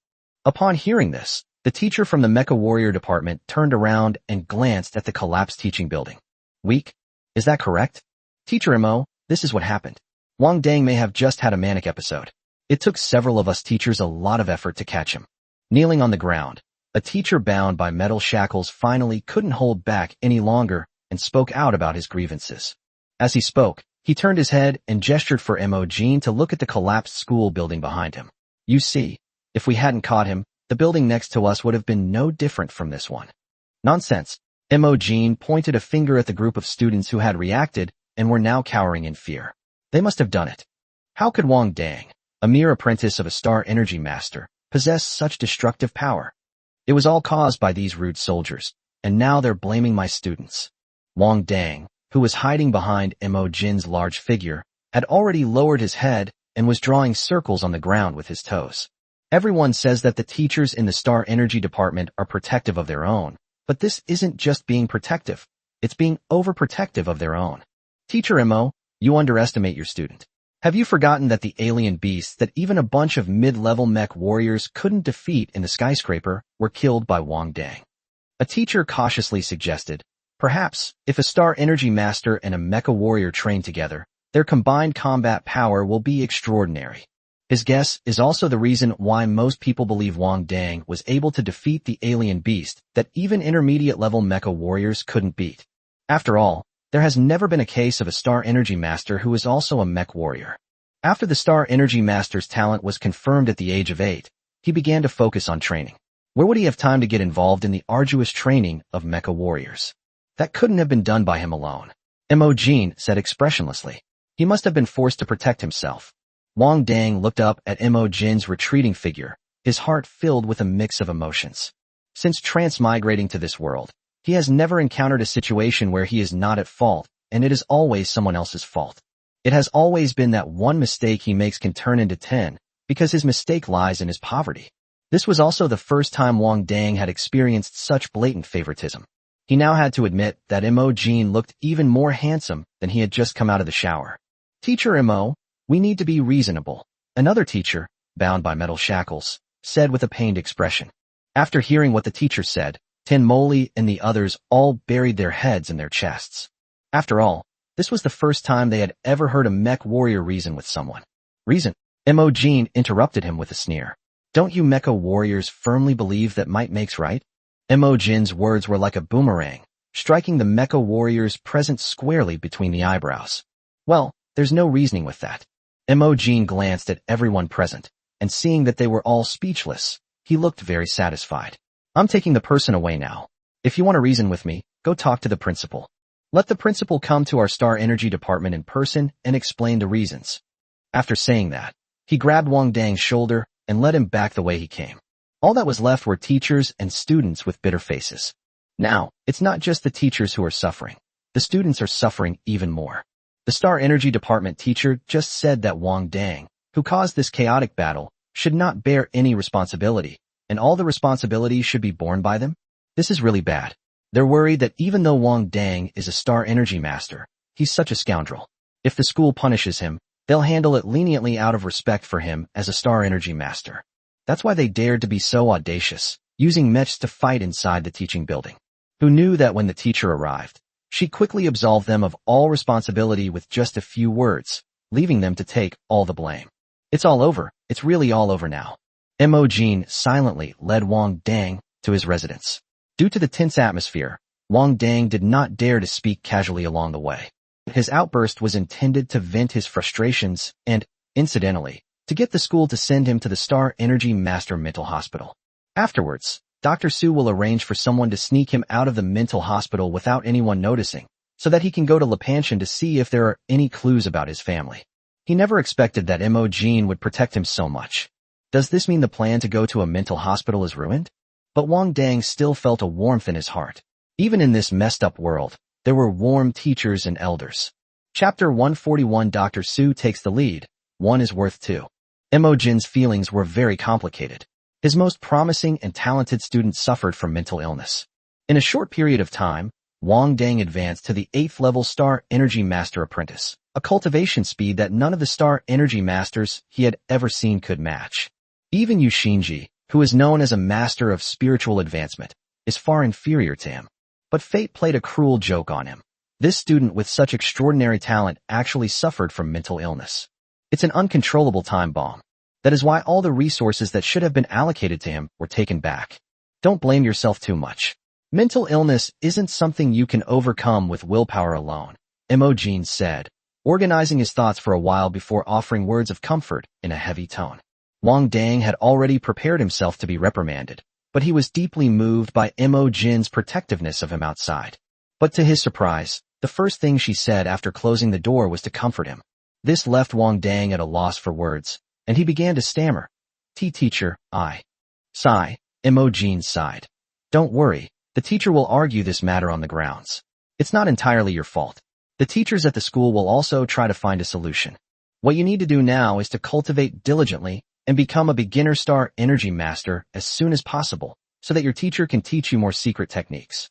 Upon hearing this, the teacher from the Mecha Warrior department turned around and glanced at the collapsed teaching building. Weak? Is that correct? Teacher Imo, this is what happened. Wang Dang may have just had a manic episode. It took several of us teachers a lot of effort to catch him. Kneeling on the ground, a teacher bound by metal shackles finally couldn't hold back any longer and spoke out about his grievances. As he spoke, he turned his head and gestured for Imogen to look at the collapsed school building behind him. You see, if we hadn't caught him, the building next to us would have been no different from this one. Nonsense. Imogen pointed a finger at the group of students who had reacted and were now cowering in fear. They must have done it. How could Wang Dang, a mere apprentice of a star energy master, possess such destructive power? It was all caused by these rude soldiers, and now they're blaming my students. Wang Dang, who was hiding behind Imogen's large figure, had already lowered his head and was drawing circles on the ground with his toes. Everyone says that the teachers in the Star Energy Department are protective of their own, but this isn't just being protective, it's being overprotective of their own. Teacher Imo, you underestimate your student. Have you forgotten that the alien beasts that even a bunch of mid-level mech warriors couldn't defeat in the skyscraper were killed by Wang Dang? A teacher cautiously suggested, perhaps, if a Star Energy Master and a mecha warrior train together, their combined combat power will be extraordinary. His guess is also the reason why most people believe Wang Dang was able to defeat the alien beast that even intermediate-level mecha warriors couldn't beat. After all, there has never been a case of a Star Energy Master who is also a mech warrior. After the Star Energy Master's talent was confirmed at the age of 8, he began to focus on training. Where would he have time to get involved in the arduous training of mecha warriors? That couldn't have been done by him alone. Imogen said expressionlessly. He must have been forced to protect himself. Wang Dang looked up at Imogen's retreating figure, his heart filled with a mix of emotions. Since transmigrating to this world, he has never encountered a situation where he is not at fault, and it is always someone else's fault. It has always been that one mistake he makes can turn into 10, because his mistake lies in his poverty. This was also the first time Wang Dang had experienced such blatant favoritism. He now had to admit that Imogen looked even more handsome than he had just come out of the shower. Teacher Imo, we need to be reasonable, another teacher, bound by metal shackles, said with a pained expression. After hearing what the teacher said, Tin Moly and the others all buried their heads in their chests. After all, this was the first time they had ever heard a mech warrior reason with someone. Reason? Imogen interrupted him with a sneer. Don't you mecha warriors firmly believe that might makes right? Imogen's words were like a boomerang, striking the mecha warriors present squarely between the eyebrows. Well, there's no reasoning with that. Imogen glanced at everyone present, and seeing that they were all speechless, he looked very satisfied. I'm taking the person away now. If you want to reason with me, go talk to the principal. Let the principal come to our Star Energy Department in person and explain the reasons. After saying that, he grabbed Wang Dang's shoulder and led him back the way he came. All that was left were teachers and students with bitter faces. Now, it's not just the teachers who are suffering. The students are suffering even more. The Star Energy Department teacher just said that Wang Dang, who caused this chaotic battle, should not bear any responsibility, and all the responsibility should be borne by them? This is really bad. They're worried that even though Wang Dang is a Star Energy Master, he's such a scoundrel. If the school punishes him, they'll handle it leniently out of respect for him as a Star Energy Master. That's why they dared to be so audacious, using mechs to fight inside the teaching building. Who knew that when the teacher arrived, she quickly absolved them of all responsibility with just a few words, leaving them to take all the blame. It's all over. It's really all over now. Imogen silently led Wang Dang to his residence. Due to the tense atmosphere, Wang Dang did not dare to speak casually along the way. His outburst was intended to vent his frustrations and, incidentally, to get the school to send him to the Star Energy Master Mental Hospital. Afterwards, Dr. Su will arrange for someone to sneak him out of the mental hospital without anyone noticing, so that he can go to Lepansion to see if there are any clues about his family. He never expected that Imogen would protect him so much. Does this mean the plan to go to a mental hospital is ruined? But Wang Dang still felt a warmth in his heart. Even in this messed up world, there were warm teachers and elders. Chapter 141. Dr. Su takes the lead. One is worth two. Imogen's feelings were very complicated. His most promising and talented student suffered from mental illness. In a short period of time, Wang Dang advanced to the 8th level Star Energy Master Apprentice, a cultivation speed that none of the Star Energy Masters he had ever seen could match. Even Yu Xinji, who is known as a master of spiritual advancement, is far inferior to him. But fate played a cruel joke on him. This student with such extraordinary talent actually suffered from mental illness. It's an uncontrollable time bomb. That is why all the resources that should have been allocated to him were taken back. Don't blame yourself too much. Mental illness isn't something you can overcome with willpower alone, Imogen said, organizing his thoughts for a while before offering words of comfort in a heavy tone. Wang Dang had already prepared himself to be reprimanded, but he was deeply moved by Imogen's protectiveness of him outside. But to his surprise, the first thing she said after closing the door was to comfort him. This left Wang Dang at a loss for words, and he began to stammer. Teacher, I. Sigh, Imogen sighed. Don't worry, the teacher will argue this matter on the grounds. It's not entirely your fault. The teachers at the school will also try to find a solution. What you need to do now is to cultivate diligently and become a beginner Star Energy Master as soon as possible, so that your teacher can teach you more secret techniques.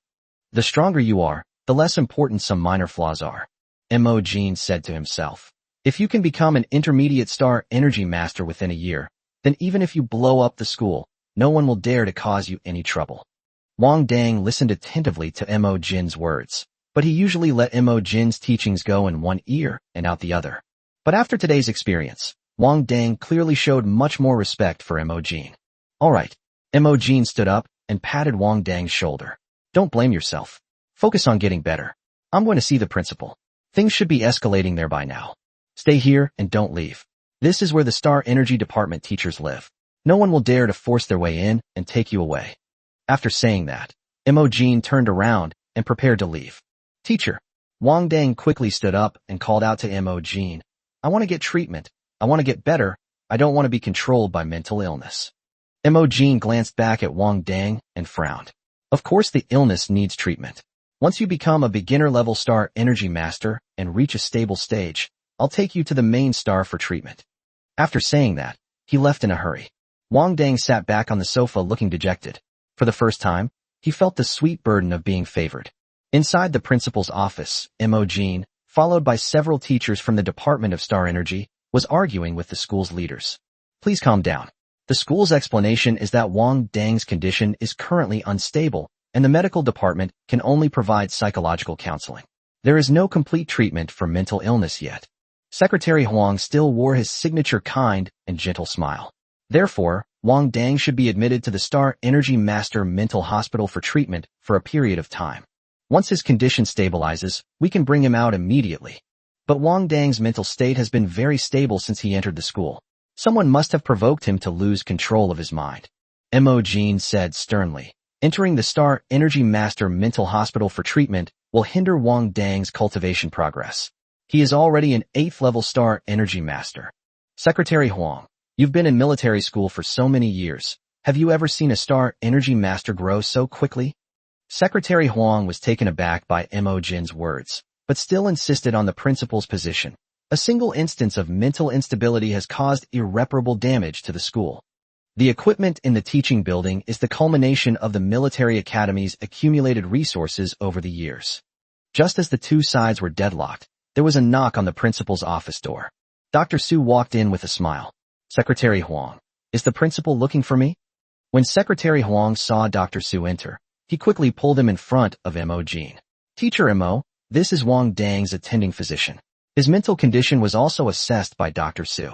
The stronger you are, the less important some minor flaws are, Imogen said to himself. If you can become an intermediate Star Energy Master within a year, then even if you blow up the school, no one will dare to cause you any trouble. Wang Dang listened attentively to Imogen's words, but he usually let Imogen's teachings go in one ear and out the other. But after today's experience, Wang Dang clearly showed much more respect for Imogen. All right. Imogen stood up and patted Wang Dang's shoulder. Don't blame yourself. Focus on getting better. I'm going to see the principal. Things should be escalating there by now. Stay here and don't leave. This is where the Star Energy Department teachers live. No one will dare to force their way in and take you away. After saying that, Imogen turned around and prepared to leave. Teacher. Wang Dang quickly stood up and called out to Imogen. I want to get treatment. I want to get better. I don't want to be controlled by mental illness. Imogen glanced back at Wang Dang and frowned. Of course the illness needs treatment. Once you become a beginner-level Star Energy Master and reach a stable stage, I'll take you to the main star for treatment. After saying that, he left in a hurry. Wang Dang sat back on the sofa looking dejected. For the first time, he felt the sweet burden of being favored. Inside the principal's office, Imogen, followed by several teachers from the Department of Star Energy, was arguing with the school's leaders. Please calm down. The school's explanation is that Wang Dang's condition is currently unstable, and the medical department can only provide psychological counseling. There is no complete treatment for mental illness yet. Secretary Huang still wore his signature kind and gentle smile. Therefore, Wang Dang should be admitted to the Star Energy Master Mental Hospital for treatment for a period of time. Once his condition stabilizes, we can bring him out immediately. But Wang Dang's mental state has been very stable since he entered the school. Someone must have provoked him to lose control of his mind. Imogen said sternly. Entering the Star Energy Master Mental Hospital for treatment will hinder Wang Dang's cultivation progress. He is already an 8th level Star Energy Master. Secretary Huang, you've been in military school for so many years. Have you ever seen a Star Energy Master grow so quickly? Secretary Huang was taken aback by Imogen's words, but still insisted on the principal's position. A single instance of mental instability has caused irreparable damage to the school. The equipment in the teaching building is the culmination of the military academy's accumulated resources over the years. Just as the two sides were deadlocked, there was a knock on the principal's office door. Dr. Su walked in with a smile. Secretary Huang, is the principal looking for me? When Secretary Huang saw Dr. Su enter, he quickly pulled him in front of Mo Jin. Teacher Mo, this is Wang Dang's attending physician. His mental condition was also assessed by Dr. Su.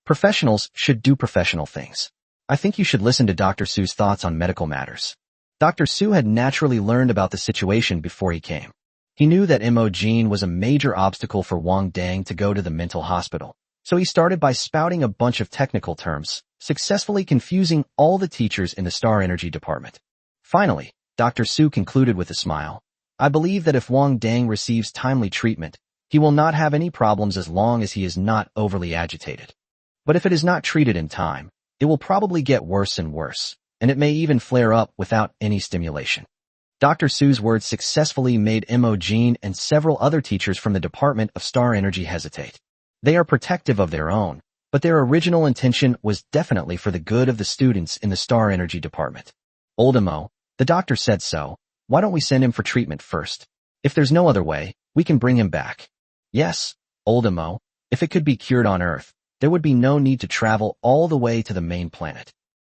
Professionals should do professional things. I think you should listen to Dr. Su's thoughts on medical matters. Dr. Su had naturally learned about the situation before he came. He knew that Mo Jin was a major obstacle for Wang Dang to go to the mental hospital, so he started by spouting a bunch of technical terms, successfully confusing all the teachers in the Star Energy department. Finally, Dr. Su concluded with a smile. I believe that if Wang Dang receives timely treatment, he will not have any problems as long as he is not overly agitated. But if it is not treated in time, it will probably get worse and worse, and it may even flare up without any stimulation. Dr. Su's words successfully made Mo Jin and several other teachers from the Department of Star Energy hesitate. They are protective of their own, but their original intention was definitely for the good of the students in the Star Energy department. Old Mo, the doctor said so. Why don't we send him for treatment first? If there's no other way, we can bring him back. Yes, Old Mo, if it could be cured on Earth, there would be no need to travel all the way to the main planet.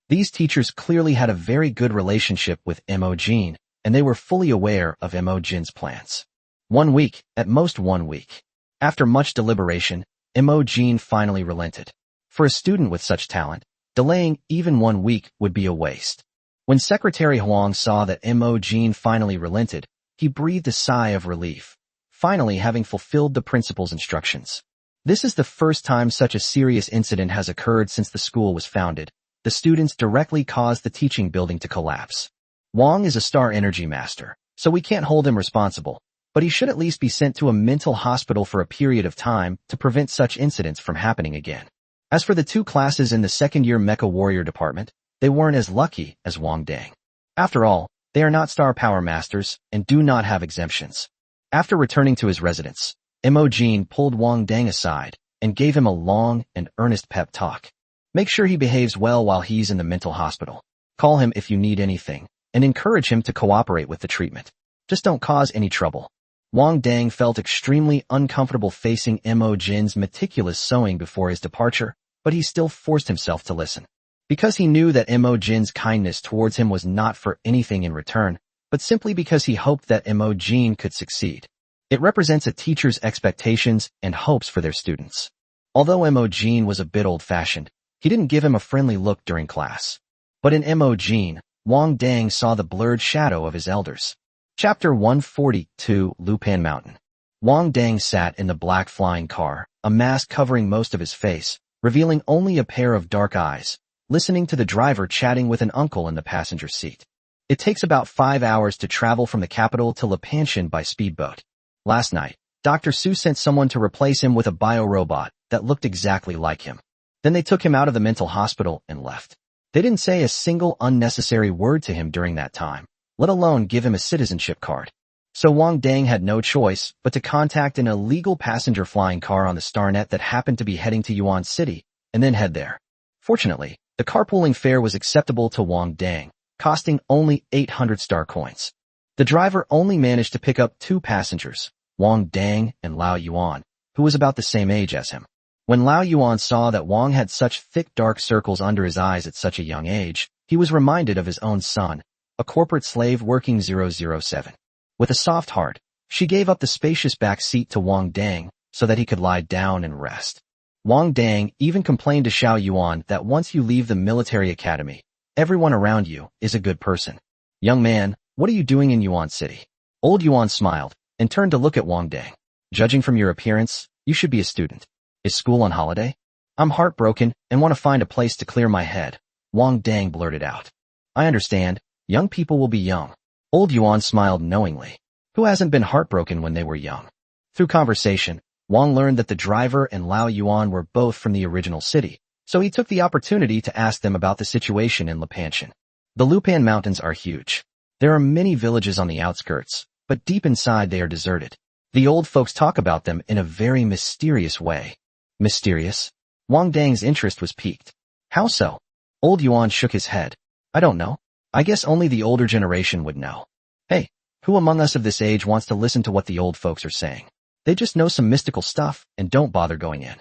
These teachers clearly had a very good relationship with Mo Jin, and they were fully aware of Mo Jin's plans. 1 week, at most 1 week. After much deliberation, Mo Jin finally relented. For a student with such talent, delaying even 1 week would be a waste. When Secretary Huang saw that Mo Jin finally relented, he breathed a sigh of relief, finally having fulfilled the principal's instructions. This is the first time such a serious incident has occurred since the school was founded. The students directly caused the teaching building to collapse. Wang is a Star Energy master, so we can't hold him responsible, but he should at least be sent to a mental hospital for a period of time to prevent such incidents from happening again. As for the 2 classes in the second-year Mecha Warrior department, they weren't as lucky as Wang Dang. After all, they are not Star Power Masters and do not have exemptions. After returning to his residence, Mo Jin pulled Wang Dang aside and gave him a long and earnest pep talk. Make sure he behaves well while he's in the mental hospital. Call him if you need anything, and encourage him to cooperate with the treatment. Just don't cause any trouble. Wang Dang felt extremely uncomfortable facing Mo Jin's meticulous sewing before his departure, but he still forced himself to listen. Because he knew that Mo Jin's kindness towards him was not for anything in return, but simply because he hoped that Mo Jin could succeed. It represents a teacher's expectations and hopes for their students. Although Mo Jin was a bit old-fashioned, he didn't give him a friendly look during class. But in Mo Jin, Wang Dang saw the blurred shadow of his elders. Chapter 142, Lupan Mountain. Wang Dang sat in the black flying car, a mask covering most of his face, revealing only a pair of dark eyes, listening to the driver chatting with an uncle in the passenger seat. It takes about 5 hours to travel from the capital to Lipantian by speedboat. Last night, Dr. Su sent someone to replace him with a biorobot that looked exactly like him. Then they took him out of the mental hospital and left. They didn't say a single unnecessary word to him during that time, let alone give him a citizenship card. So Wang Dang had no choice but to contact an illegal passenger flying car on the StarNet that happened to be heading to Yuan City, and then head there. Fortunately, the carpooling fare was acceptable to Wang Dang, costing only 800 star coins. The driver only managed to pick up 2 passengers, Wang Dang and Lao Yuan, who was about the same age as him. When Lao Yuan saw that Wang had such thick dark circles under his eyes at such a young age, he was reminded of his own son, a corporate slave working 007. With a soft heart, she gave up the spacious back seat to Wang Dang so that he could lie down and rest. Wang Dang even complained to Xiao Yuan that once you leave the military academy, everyone around you is a good person. Young man, what are you doing in Yuan City? Old Yuan smiled and turned to look at Wang Dang. Judging from your appearance, you should be a student. Is school on holiday? I'm heartbroken and want to find a place to clear my head, Wang Dang blurted out. I understand, young people will be young. Old Yuan smiled knowingly. Who hasn't been heartbroken when they were young? Through conversation, Wang learned that the driver and Lao Yuan were both from the original city, so he took the opportunity to ask them about the situation in Lipantian. The Lupan Mountains are huge. There are many villages on the outskirts, but deep inside they are deserted. The old folks talk about them in a very mysterious way. Mysterious? Wang Dang's interest was piqued. How so? Old Yuan shook his head. I don't know. I guess only the older generation would know. Hey, who among us of this age wants to listen to what the old folks are saying? They just know some mystical stuff and don't bother going in.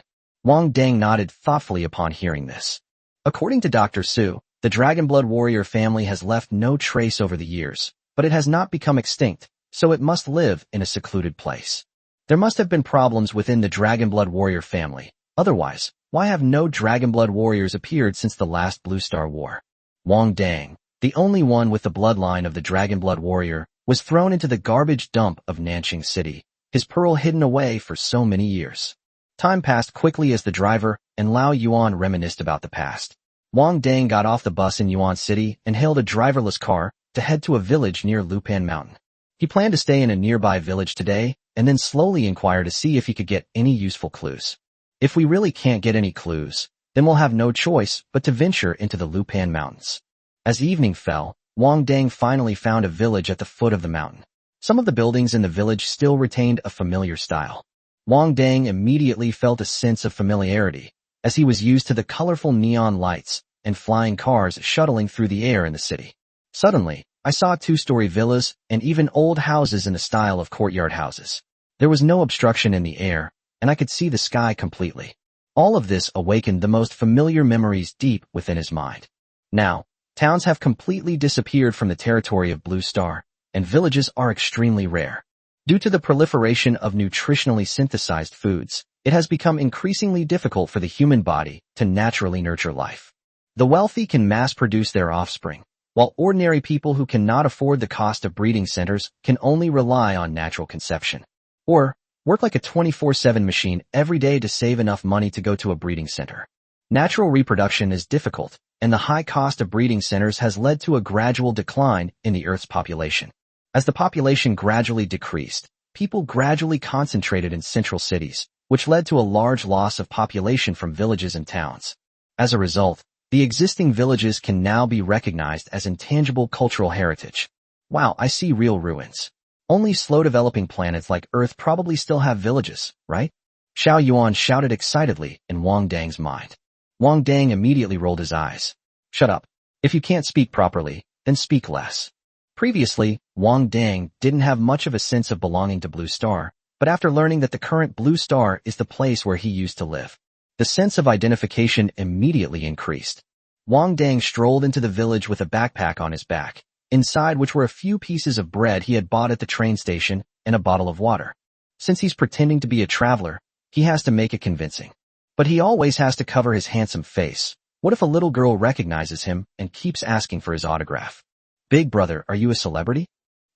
Wang Dang nodded thoughtfully upon hearing this. According to Dr. Su, The Dragonblood warrior family has left no trace over the years, but it has not become extinct, so it must live in a secluded place. There must have been problems within the Dragonblood warrior family. Otherwise, why have no Dragonblood warriors appeared since the last Blue Star War? Wang Dang, the only one with the bloodline of the Dragonblood warrior, was thrown into the garbage dump of Nanqing City, his pearl hidden away for so many years. Time passed quickly as the driver and Lao Yuan reminisced about the past. Wang Dang got off the bus in Yuan City and hailed a driverless car to head to a village near Lupan Mountain. He planned to stay in a nearby village today and then slowly inquire to see if he could get any useful clues. If we really can't get any clues, then we'll have no choice but to venture into the Lupan Mountains. As evening fell, Wang Dang finally found a village at the foot of the mountain. Some of the buildings in the village still retained a familiar style. Wang Dang immediately felt a sense of familiarity, as he was used to the colorful neon lights and flying cars shuttling through the air in the city. Suddenly, I saw two-story villas and even old houses in the style of courtyard houses. There was no obstruction in the air, and I could see the sky completely. All of this awakened the most familiar memories deep within his mind. Now, towns have completely disappeared from the territory of Blue Star, and villages are extremely rare. Due to the proliferation of nutritionally synthesized foods, it has become increasingly difficult for the human body to naturally nurture life. The wealthy can mass-produce their offspring, while ordinary people who cannot afford the cost of breeding centers can only rely on natural conception. Or, work like a 24/7 machine every day to save enough money to go to a breeding center. Natural reproduction is difficult, and the high cost of breeding centers has led to a gradual decline in the Earth's population. As the population gradually decreased, people gradually concentrated in central cities, which led to a large loss of population from villages and towns. As a result, the existing villages can now be recognized as intangible cultural heritage. Wow, I see real ruins. Only slow-developing planets like Earth probably still have villages, right? Xiao Yuan shouted excitedly in Wang Dang's mind. Wang Dang immediately rolled his eyes. Shut up. If you can't speak properly, then speak less. Previously, Wang Dang didn't have much of a sense of belonging to Blue Star, but after learning that the current Blue Star is the place where he used to live, the sense of identification immediately increased. Wang Dang strolled into the village with a backpack on his back, inside which were a few pieces of bread he had bought at the train station and a bottle of water. Since he's pretending to be a traveler, he has to make it convincing. But he always has to cover his handsome face. What if a little girl recognizes him and keeps asking for his autograph? Big brother, are you a celebrity?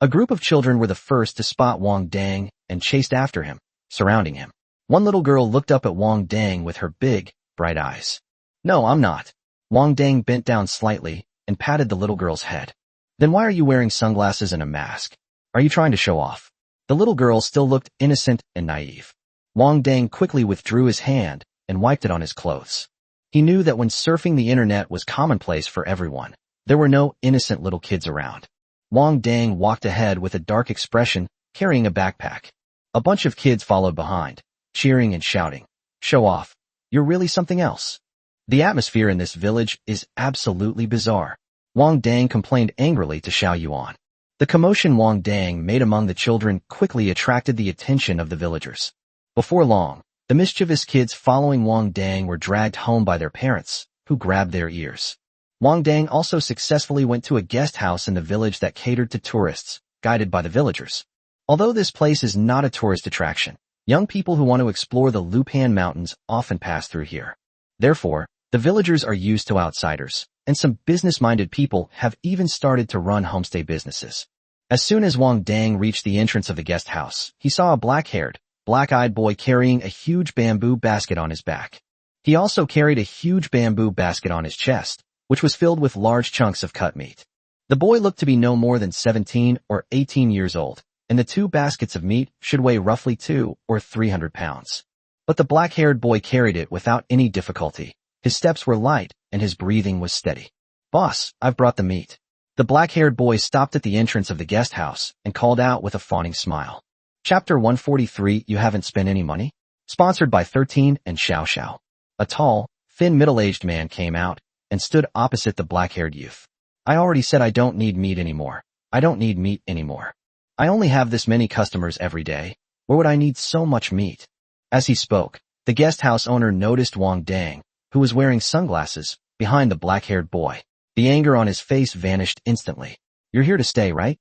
A group of children were the first to spot Wang Dang and chased after him, surrounding him. One little girl looked up at Wang Dang with her big, bright eyes. No, I'm not. Wang Dang bent down slightly and patted the little girl's head. Then why are you wearing sunglasses and a mask? Are you trying to show off? The little girl still looked innocent and naive. Wang Dang quickly withdrew his hand and wiped it on his clothes. He knew that when surfing the internet was commonplace for everyone, there were no innocent little kids around. Wang Dang walked ahead with a dark expression, carrying a backpack. A bunch of kids followed behind, cheering and shouting, "Show off. You're really something else." The atmosphere in this village is absolutely bizarre. Wang Dang complained angrily to Xiao Yuan. The commotion Wang Dang made among the children quickly attracted the attention of the villagers. Before long, the mischievous kids following Wang Dang were dragged home by their parents, who grabbed their ears. Wang Dang also successfully went to a guest house in the village that catered to tourists, guided by the villagers. Although this place is not a tourist attraction, young people who want to explore the Lupan Mountains often pass through here. Therefore, the villagers are used to outsiders, and some business-minded people have even started to run homestay businesses. As soon as Wang Dang reached the entrance of the guest house, he saw a black-haired, black-eyed boy carrying a huge bamboo basket on his back. He also carried a huge bamboo basket on his chest, which was filled with large chunks of cut meat. The boy looked to be no more than 17 or 18 years old, and the two baskets of meat should weigh roughly 200 or 300 pounds. But the black-haired boy carried it without any difficulty. His steps were light, and his breathing was steady. "Boss, I've brought the meat." The black-haired boy stopped at the entrance of the guest house and called out with a fawning smile. Chapter 143, You Haven't Spent Any Money? Sponsored by 13 and Xiao Xiao. A tall, thin middle-aged man came out and stood opposite the black-haired youth. "I already said I don't need meat anymore. I don't need meat anymore. I only have this many customers every day. Where would I need so much meat?" As he spoke, the guest house owner noticed Wang Dang, who was wearing sunglasses, behind the black-haired boy. The anger on his face vanished instantly. You're here to stay, right?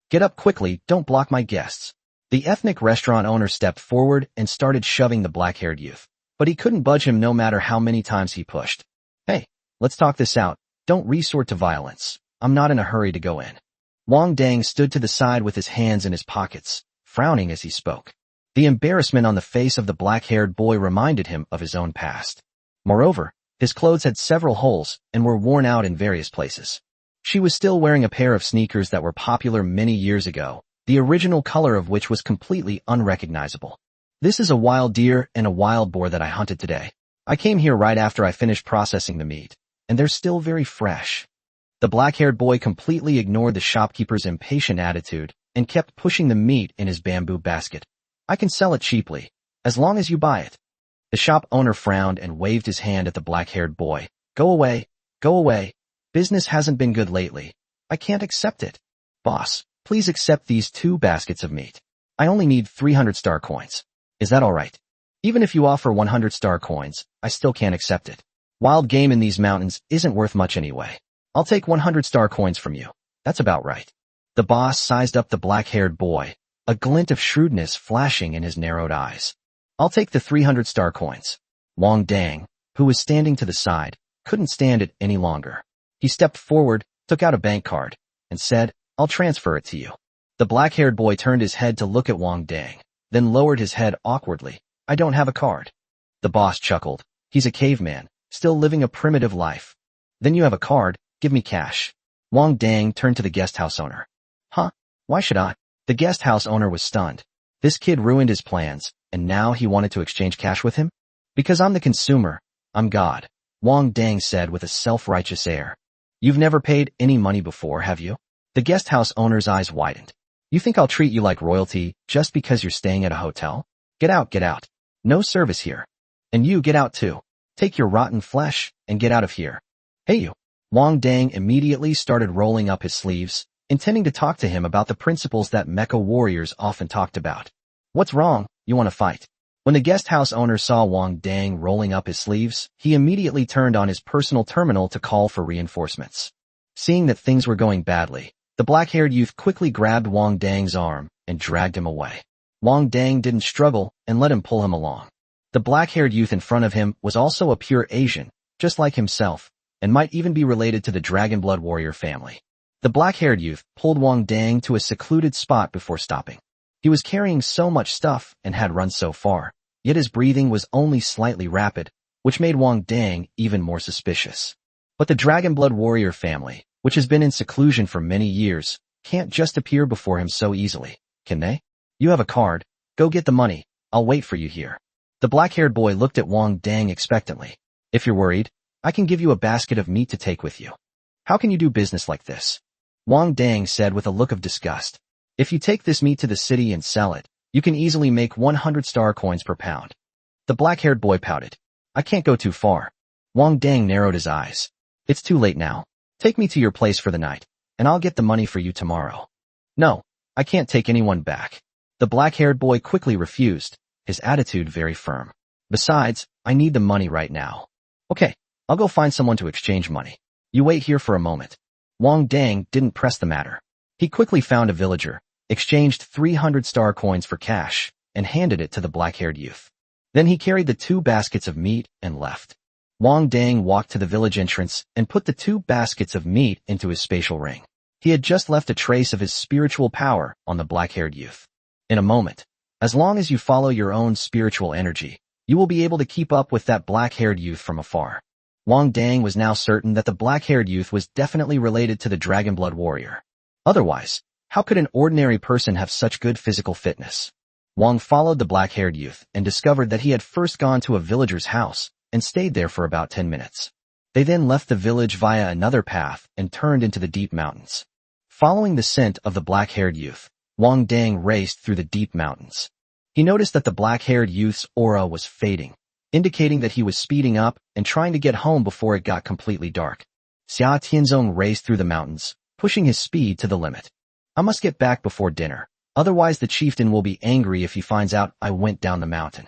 Get up quickly, don't block my guests. The ethnic restaurant owner stepped forward and started shoving the black-haired youth, but he couldn't budge him no matter how many times he pushed. Hey, let's talk this out. Don't resort to violence. I'm not in a hurry to go in. Wang Dang stood to the side with his hands in his pockets, frowning as he spoke. The embarrassment on the face of the black-haired boy reminded him of his own past. Moreover, his clothes had several holes and were worn out in various places. She was still wearing a pair of sneakers that were popular many years ago, the original color of which was completely unrecognizable. This is a wild deer and a wild boar that I hunted today. I came here right after I finished processing the meat, and they're still very fresh. The black-haired boy completely ignored the shopkeeper's impatient attitude and kept pushing the meat in his bamboo basket. I can sell it cheaply, as long as you buy it. The shop owner frowned and waved his hand at the black-haired boy. Go away, go away. Business hasn't been good lately. I can't accept it. Boss, please accept these 2 baskets of meat. I only need 300 star coins. Is that alright? Even if you offer 100 star coins, I still can't accept it. Wild game in these mountains isn't worth much anyway. I'll take 100 star coins from you. That's about right. The boss sized up the black-haired boy, a glint of shrewdness flashing in his narrowed eyes. I'll take the 300 star coins. Wang Dang, who was standing to the side, couldn't stand it any longer. He stepped forward, took out a bank card, and said, I'll transfer it to you. The black-haired boy turned his head to look at Wang Dang, then lowered his head awkwardly. I don't have a card. The boss chuckled. He's a caveman, still living a primitive life. Then you have a card, give me cash. Wang Dang turned to the guest house owner. Huh? Why should I? The guest house owner was stunned. This kid ruined his plans, and now he wanted to exchange cash with him? Because I'm the consumer, I'm God, Wang Dang said with a self-righteous air. You've never paid any money before, have you? The guest house owner's eyes widened. You think I'll treat you like royalty just because you're staying at a hotel? Get out, get out. No service here. And you get out too. Take your rotten flesh and get out of here. Hey you. Wang Dang immediately started rolling up his sleeves, intending to talk to him about the principles that mecha warriors often talked about. What's wrong? You want to fight? When the guest house owner saw Wang Dang rolling up his sleeves, he immediately turned on his personal terminal to call for reinforcements. Seeing that things were going badly, the black-haired youth quickly grabbed Wang Dang's arm and dragged him away. Wang Dang didn't struggle and let him pull him along. The black-haired youth in front of him was also a pure Asian, just like himself, and might even be related to the Dragon Blood Warrior family. The black-haired youth pulled Wang Dang to a secluded spot before stopping. He was carrying so much stuff and had run so far, yet his breathing was only slightly rapid, which made Wang Dang even more suspicious. But the Dragon Blood Warrior family, which has been in seclusion for many years, can't just appear before him so easily, can they? You have a card. Go get the money. I'll wait for you here. The black-haired boy looked at Wang Dang expectantly. If you're worried, I can give you a basket of meat to take with you. How can you do business like this? Wang Dang said with a look of disgust. If you take this meat to the city and sell it, you can easily make 100 star coins per pound. The black-haired boy pouted. I can't go too far. Wang Dang narrowed his eyes. It's too late now. Take me to your place for the night, and I'll get the money for you tomorrow. No, I can't take anyone back. The black-haired boy quickly refused, his attitude very firm. Besides, I need the money right now. Okay, I'll go find someone to exchange money. You wait here for a moment. Wang Dang didn't press the matter. He quickly found a villager, exchanged 300 star coins for cash, and handed it to the black-haired youth. Then he carried the 2 baskets of meat and left. Wang Dang walked to the village entrance and put the 2 baskets of meat into his spatial ring. He had just left a trace of his spiritual power on the black-haired youth. In a moment, as long as you follow your own spiritual energy, you will be able to keep up with that black-haired youth from afar. Wang Dang was now certain that the black-haired youth was definitely related to the Dragon Blood Warrior. Otherwise, how could an ordinary person have such good physical fitness? Wang followed the black-haired youth and discovered that he had first gone to a villager's house and stayed there for about 10 minutes. They then left the village via another path and turned into the deep mountains. Following the scent of the black-haired youth, Wang Dang raced through the deep mountains. He noticed that the black-haired youth's aura was fading, indicating that he was speeding up and trying to get home before it got completely dark. Xia Tianzong raced through the mountains, pushing his speed to the limit. I must get back before dinner, otherwise the chieftain will be angry if he finds out I went down the mountain.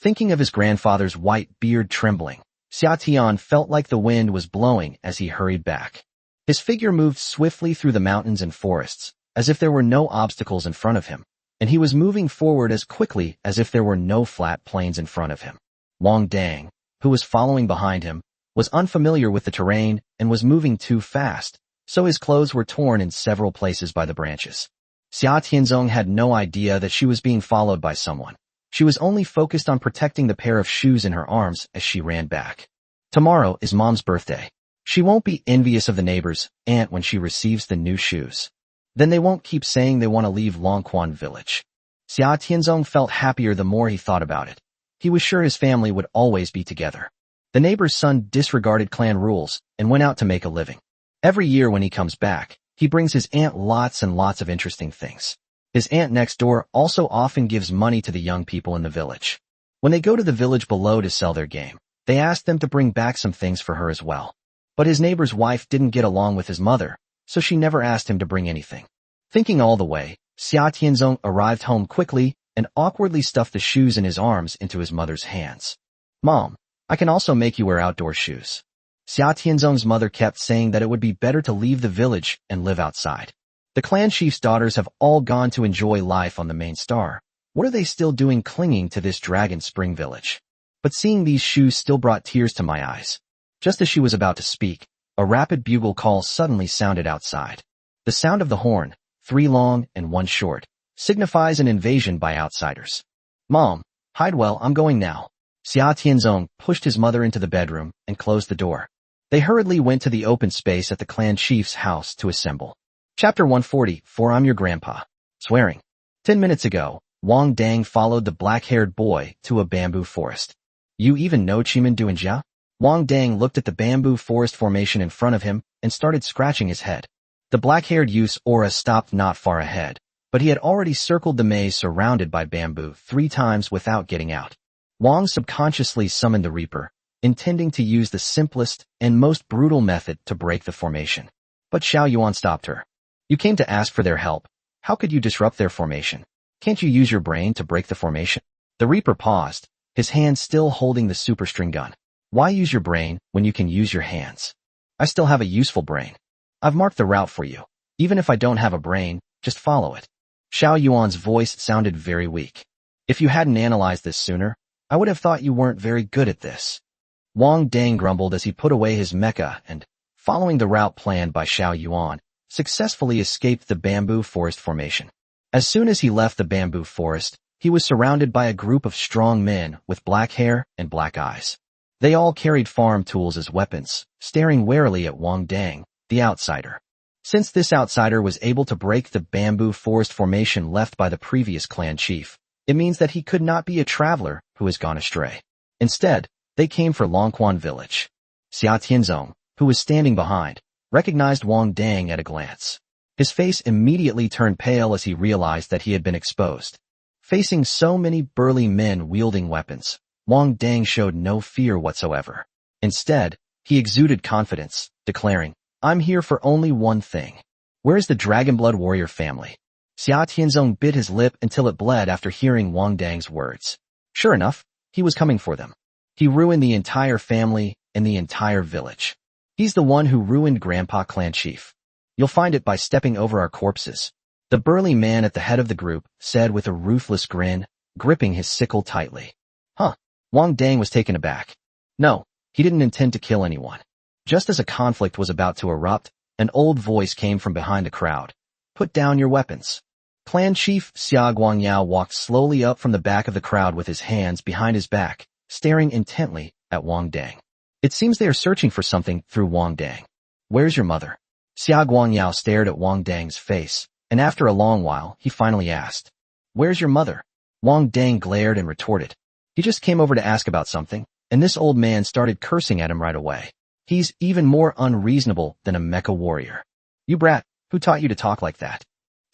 Thinking of his grandfather's white beard trembling, Xia Tian felt like the wind was blowing as he hurried back. His figure moved swiftly through the mountains and forests, as if there were no obstacles in front of him, and he was moving forward as quickly as if there were no flat plains in front of him. Wang Dang, who was following behind him, was unfamiliar with the terrain and was moving too fast, so his clothes were torn in several places by the branches. Xia Tianzong had no idea that she was being followed by someone. She was only focused on protecting the pair of shoes in her arms as she ran back. Tomorrow is Mom's birthday. She won't be envious of the neighbor's aunt when she receives the new shoes. Then they won't keep saying they want to leave Longquan village. Xia Tianzong felt happier the more he thought about it. He was sure his family would always be together. The neighbor's son disregarded clan rules and went out to make a living. Every year when he comes back, he brings his aunt lots and lots of interesting things. His aunt next door also often gives money to the young people in the village. When they go to the village below to sell their game, they ask them to bring back some things for her as well. But his neighbor's wife didn't get along with his mother, so she never asked him to bring anything. Thinking all the way, Xia Tianzong arrived home quickly and awkwardly stuffed the shoes in his arms into his mother's hands. Mom, I can also make you wear outdoor shoes. Xia Tianzong's mother kept saying that it would be better to leave the village and live outside. The clan chief's daughters have all gone to enjoy life on the main star. What are they still doing clinging to this Dragon Spring village? But seeing these shoes still brought tears to my eyes. Just as she was about to speak, a rapid bugle call suddenly sounded outside. The sound of the horn, 3 long and 1 short, signifies an invasion by outsiders. Mom, hide well, I'm going now. Xia Tianzong pushed his mother into the bedroom and closed the door. They hurriedly went to the open space at the clan chief's house to assemble. Chapter 140, For I'm Your Grandpa. Swearing. 10 minutes ago, Wang Dang followed the black-haired boy to a bamboo forest. You even know Chiman Duanjia? Wang Dang looked at the bamboo forest formation in front of him and started scratching his head. The black-haired youth's aura stopped not far ahead, but he had already circled the maze surrounded by bamboo 3 times without getting out. Wang subconsciously summoned the Reaper, intending to use the simplest and most brutal method to break the formation. But Xiao Yuan stopped her. You came to ask for their help. How could you disrupt their formation? Can't you use your brain to break the formation? The Reaper paused, his hand still holding the superstring gun. Why use your brain when you can use your hands? I still have a useful brain. I've marked the route for you. Even if I don't have a brain, just follow it. Xiao Yuan's voice sounded very weak. If you hadn't analyzed this sooner, I would have thought you weren't very good at this. Wang Dang grumbled as he put away his mecha and, following the route planned by Xiao Yuan, successfully escaped the bamboo forest formation. As soon as he left the bamboo forest, he was surrounded by a group of strong men with black hair and black eyes. They all carried farm tools as weapons, staring warily at Wang Dang, the outsider. Since this outsider was able to break the bamboo forest formation left by the previous clan chief, it means that he could not be a traveler who has gone astray. Instead, they came for Longquan village. Xia Tianzong, who was standing behind, recognized Wang Dang at a glance. His face immediately turned pale as he realized that he had been exposed. Facing so many burly men wielding weapons, Wang Dang showed no fear whatsoever. Instead, he exuded confidence, declaring, I'm here for only one thing. Where's the Dragonblood warrior family? Xia Tianzong bit his lip until it bled after hearing Wang Dang's words. Sure enough, he was coming for them. He ruined the entire family and the entire village. He's the one who ruined Grandpa Clan Chief. You'll find it by stepping over our corpses. The burly man at the head of the group said with a ruthless grin, gripping his sickle tightly. Huh. Wang Dang was taken aback. No, he didn't intend to kill anyone. Just as a conflict was about to erupt, an old voice came from behind the crowd. Put down your weapons. Clan Chief Xia Guangyao walked slowly up from the back of the crowd with his hands behind his back, staring intently at Wang Dang. It seems they are searching for something through Wang Dang. Where's your mother? Xia Guangyao stared at Wang Dang's face, and after a long while, he finally asked, Where's your mother? Wang Dang glared and retorted. He just came over to ask about something, and this old man started cursing at him right away. He's even more unreasonable than a mecha warrior. You brat, who taught you to talk like that?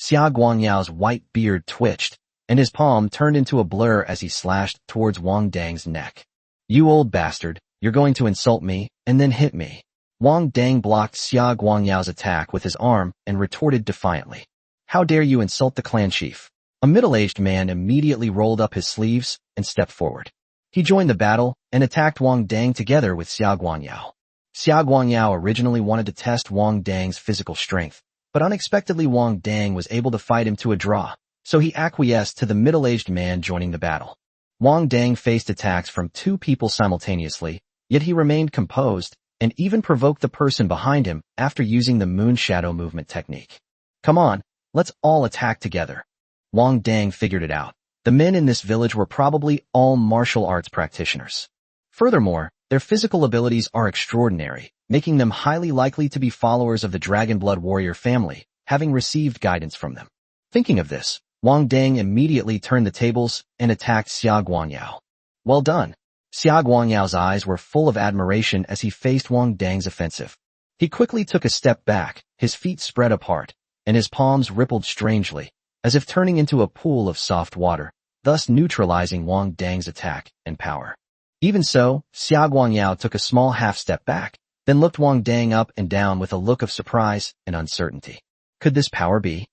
Xia Guangyao's white beard twitched, and his palm turned into a blur as he slashed towards Wang Dang's neck. You old bastard, you're going to insult me, and then hit me. Wang Dang blocked Xia Guangyao's attack with his arm and retorted defiantly. How dare you insult the clan chief? A middle-aged man immediately rolled up his sleeves and stepped forward. He joined the battle and attacked Wang Dang together with Xia Guangyao. Xia Guangyao originally wanted to test Wang Dang's physical strength, but unexpectedly Wang Dang was able to fight him to a draw, so he acquiesced to the middle-aged man joining the battle. Wang Dang faced attacks from two people simultaneously, yet he remained composed and even provoked the person behind him after using the moon shadow movement technique. Come on, let's all attack together. Wang Dang figured it out. The men in this village were probably all martial arts practitioners. Furthermore, their physical abilities are extraordinary, making them highly likely to be followers of the Dragon Blood Warrior family, having received guidance from them. Thinking of this, Wang Dang immediately turned the tables and attacked Xia Guangyao. Well done. Xia Guangyao's eyes were full of admiration as he faced Wang Dang's offensive. He quickly took a step back, his feet spread apart, and his palms rippled strangely, as if turning into a pool of soft water, thus neutralizing Wang Dang's attack and power. Even so, Xia Guangyao took a small half-step back, then looked Wang Dang up and down with a look of surprise and uncertainty. Could this power be?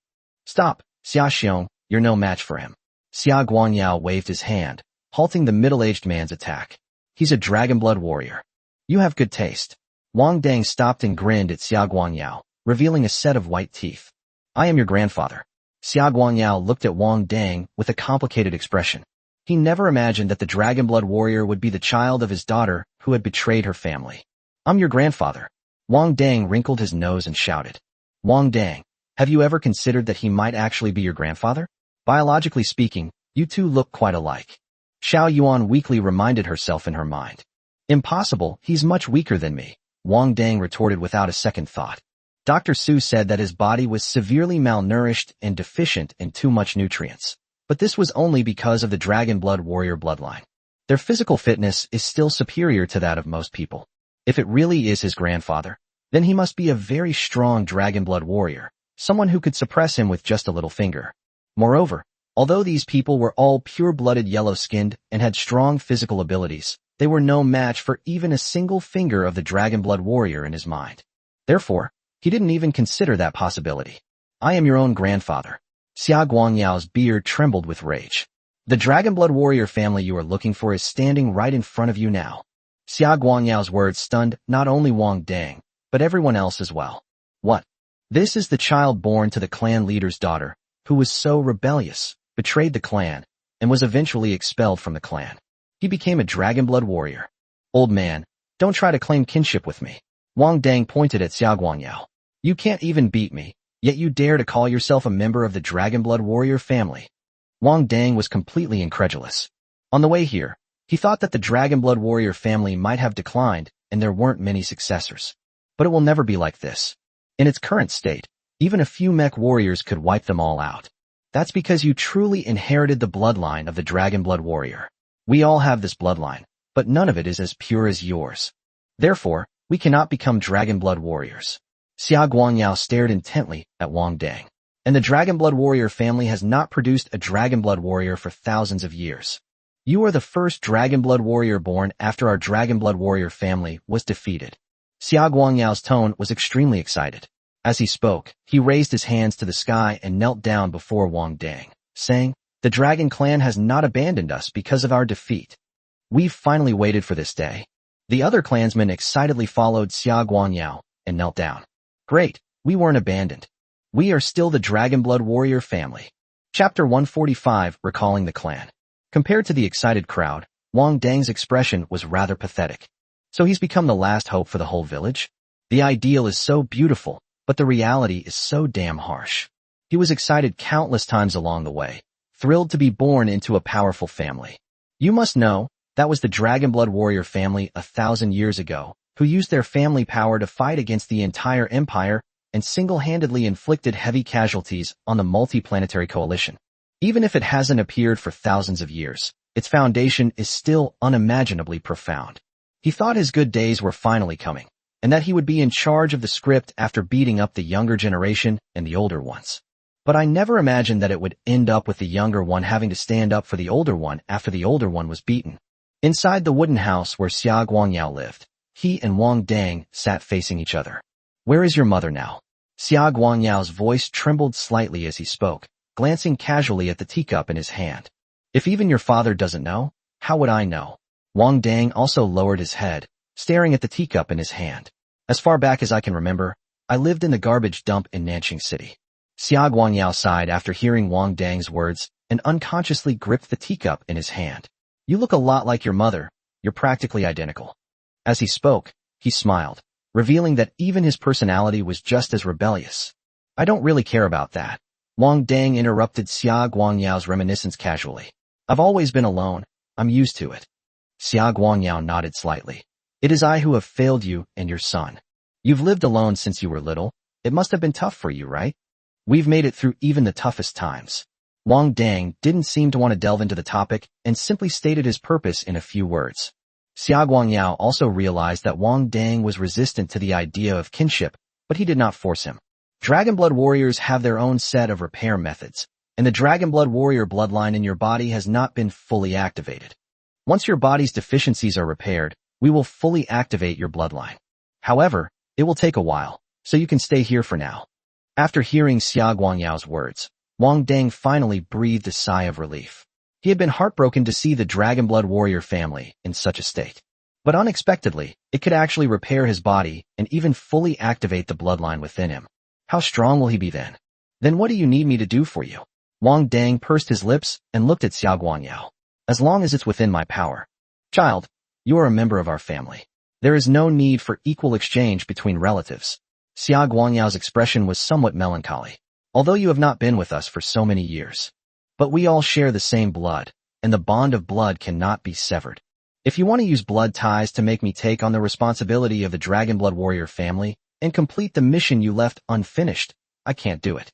Stop, Xia Xiong, you're no match for him. Xia Guangyao waved his hand, halting the middle-aged man's attack. He's a Dragon Blood warrior. You have good taste. Wang Dang stopped and grinned at Xia Guangyao, revealing a set of white teeth. I am your grandfather. Xia Guangyao looked at Wang Dang with a complicated expression. He never imagined that the Dragon Blood warrior would be the child of his daughter who had betrayed her family. I'm your grandfather. Wang Dang wrinkled his nose and shouted. Wang Dang, have you ever considered that he might actually be your grandfather? Biologically speaking, you two look quite alike. Xiao Yuan weakly reminded herself in her mind. Impossible, he's much weaker than me, Wang Dang retorted without a second thought. Dr. Su said that his body was severely malnourished and deficient in too much nutrients. But this was only because of the Dragon Blood warrior bloodline. Their physical fitness is still superior to that of most people. If it really is his grandfather, then he must be a very strong Dragon Blood warrior, someone who could suppress him with just a little finger. Moreover, although these people were all pure-blooded yellow-skinned and had strong physical abilities, they were no match for even a single finger of the Dragon Blood warrior in his mind. Therefore, he didn't even consider that possibility. I am your own grandfather. Xia Guangyao's beard trembled with rage. The Dragon Blood warrior family you are looking for is standing right in front of you now. Xia Guangyao's words stunned not only Wang Dang, but everyone else as well. What? This is the child born to the clan leader's daughter, who was so rebellious, betrayed the clan, and was eventually expelled from the clan. He became a Dragon Blood warrior. Old man, don't try to claim kinship with me. Wang Dang pointed at Xia Guangyao. You can't even beat me, yet you dare to call yourself a member of the Dragon Blood warrior family. Wang Dang was completely incredulous. On the way here, he thought that the Dragon Blood warrior family might have declined and there weren't many successors. But it will never be like this. In its current state, even a few mech warriors could wipe them all out. That's because you truly inherited the bloodline of the Dragon Blood warrior. We all have this bloodline, but none of it is as pure as yours. Therefore, we cannot become Dragon Blood warriors. Xia Guangyao stared intently at Wang Dang. And the Dragon Blood warrior family has not produced a Dragon Blood warrior for thousands of years. You are the first Dragon Blood warrior born after our Dragon Blood warrior family was defeated. Xia Guangyao's tone was extremely excited. As he spoke, he raised his hands to the sky and knelt down before Wang Dang, saying, The Dragon Clan has not abandoned us because of our defeat. We've finally waited for this day. The other clansmen excitedly followed Xia Guangyao and knelt down. Great, we weren't abandoned. We are still the Dragon Blood warrior family. Chapter 145, Recalling the Clan. Compared to the excited crowd, Wang Dang's expression was rather pathetic. So he's become the last hope for the whole village? The ideal is so beautiful, but the reality is so damn harsh. He was excited countless times along the way, thrilled to be born into a powerful family. You must know, that was the Dragon Blood warrior family 1,000 years ago, who used their family power to fight against the entire empire and single-handedly inflicted heavy casualties on the multi-planetary coalition. Even if it hasn't appeared for thousands of years, its foundation is still unimaginably profound. He thought his good days were finally coming, and that he would be in charge of the script after beating up the younger generation and the older ones. But I never imagined that it would end up with the younger one having to stand up for the older one after the older one was beaten. Inside the wooden house where Xia Guangyao lived, he and Wang Dang sat facing each other. Where is your mother now? Xia Guangyao's voice trembled slightly as he spoke, glancing casually at the teacup in his hand. If even your father doesn't know, how would I know? Wang Dang also lowered his head, staring at the teacup in his hand. As far back as I can remember, I lived in the garbage dump in Nanqing City. Xia Guangyao sighed after hearing Wang Dang's words and unconsciously gripped the teacup in his hand. You look a lot like your mother. You're practically identical. As he spoke, he smiled, revealing that even his personality was just as rebellious. I don't really care about that. Wang Dang interrupted Xia Guangyao's reminiscence casually. I've always been alone. I'm used to it. Xia Guangyao nodded slightly. It is I who have failed you and your son. You've lived alone since you were little. It must have been tough for you, right? We've made it through even the toughest times. Wang Dang didn't seem to want to delve into the topic and simply stated his purpose in a few words. Xia Guangyao also realized that Wang Dang was resistant to the idea of kinship, but he did not force him. Dragon Blood warriors have their own set of repair methods, and the Dragon Blood warrior bloodline in your body has not been fully activated. Once your body's deficiencies are repaired, we will fully activate your bloodline. However, it will take a while, so you can stay here for now. After hearing Xia Guangyao's words, Wang Dang finally breathed a sigh of relief. He had been heartbroken to see the Dragon Blood warrior family in such a state. But unexpectedly, it could actually repair his body and even fully activate the bloodline within him. How strong will he be then? Then what do you need me to do for you? Wang Dang pursed his lips and looked at Xia Guangyao. As long as it's within my power. Child, you are a member of our family. There is no need for equal exchange between relatives. Xia Guangyao's expression was somewhat melancholy. Although you have not been with us for so many years. But we all share the same blood, and the bond of blood cannot be severed. If you want to use blood ties to make me take on the responsibility of the Dragon Blood warrior family and complete the mission you left unfinished, I can't do it.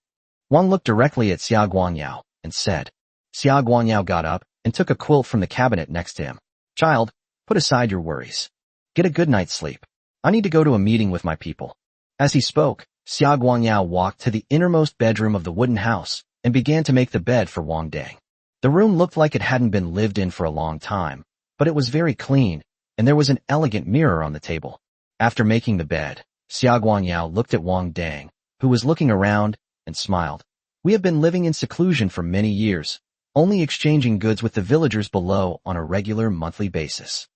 Wang looked directly at Xia Guangyao and said. Xia Guangyao got up and took a quilt from the cabinet next to him. Child, put aside your worries. Get a good night's sleep. I need to go to a meeting with my people. As he spoke, Xia Guangyao walked to the innermost bedroom of the wooden house and began to make the bed for Wang Dang. The room looked like it hadn't been lived in for a long time, but it was very clean, and there was an elegant mirror on the table. After making the bed, Xia Guangyao looked at Wang Dang, who was looking around, and smiled. We have been living in seclusion for many years, only exchanging goods with the villagers below on a regular monthly basis.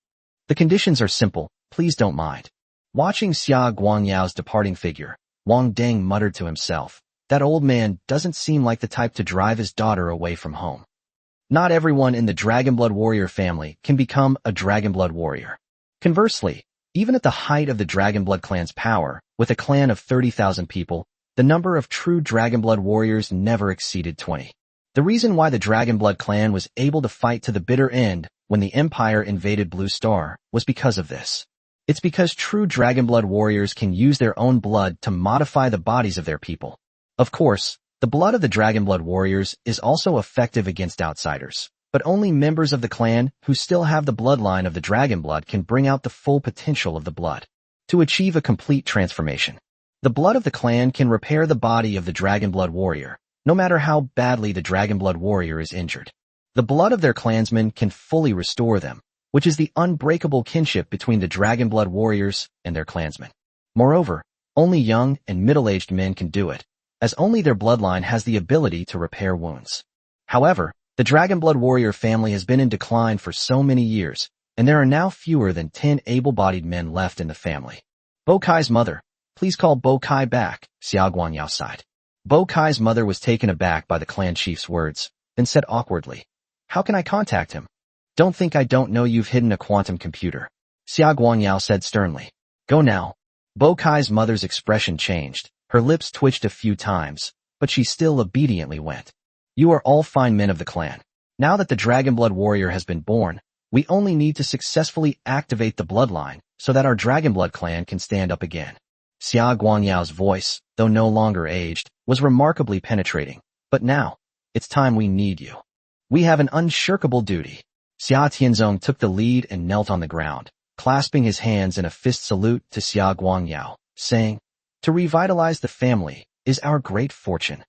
The conditions are simple, please don't mind. Watching Xia Guangyao's departing figure, Wang Dang muttered to himself, that old man doesn't seem like the type to drive his daughter away from home. Not everyone in the Dragon Blood warrior family can become a Dragon Blood warrior. Conversely, even at the height of the Dragon Blood clan's power, with a clan of 30,000 people, the number of true Dragon Blood warriors never exceeded 20. The reason why the Dragon Blood clan was able to fight to the bitter end when the Empire invaded Blue Star was because of this. It's because true Dragon Blood warriors can use their own blood to modify the bodies of their people. Of course, the blood of the Dragon Blood warriors is also effective against outsiders, but only members of the clan who still have the bloodline of the Dragon Blood can bring out the full potential of the blood. To achieve a complete transformation, the blood of the clan can repair the body of the Dragon Blood warrior, no matter how badly the Dragon Blood warrior is injured. The blood of their clansmen can fully restore them, which is the unbreakable kinship between the Dragon Blood warriors and their clansmen. Moreover, only young and middle-aged men can do it, as only their bloodline has the ability to repair wounds. However, the Dragon Blood warrior family has been in decline for so many years, and there are now fewer than 10 able-bodied men left in the family. Bo Kai's mother, please call Bo Kai back, Xia Guangyao sighed. Bo Kai's mother was taken aback by the clan chief's words, then said awkwardly, How can I contact him? Don't think I don't know you've hidden a quantum computer. Xia Guangyao said sternly. Go now. Bo Kai's mother's expression changed. Her lips twitched a few times, but she still obediently went. You are all fine men of the clan. Now that the Dragon Blood warrior has been born, we only need to successfully activate the bloodline so that our Dragon Blood clan can stand up again. Xia Guangyao's voice, though no longer aged, was remarkably penetrating. But now, it's time we need you. We have an unshirkable duty. Xia Tianzong took the lead and knelt on the ground, clasping his hands in a fist salute to Xia Guangyao, saying, To revitalize the family is our great fortune.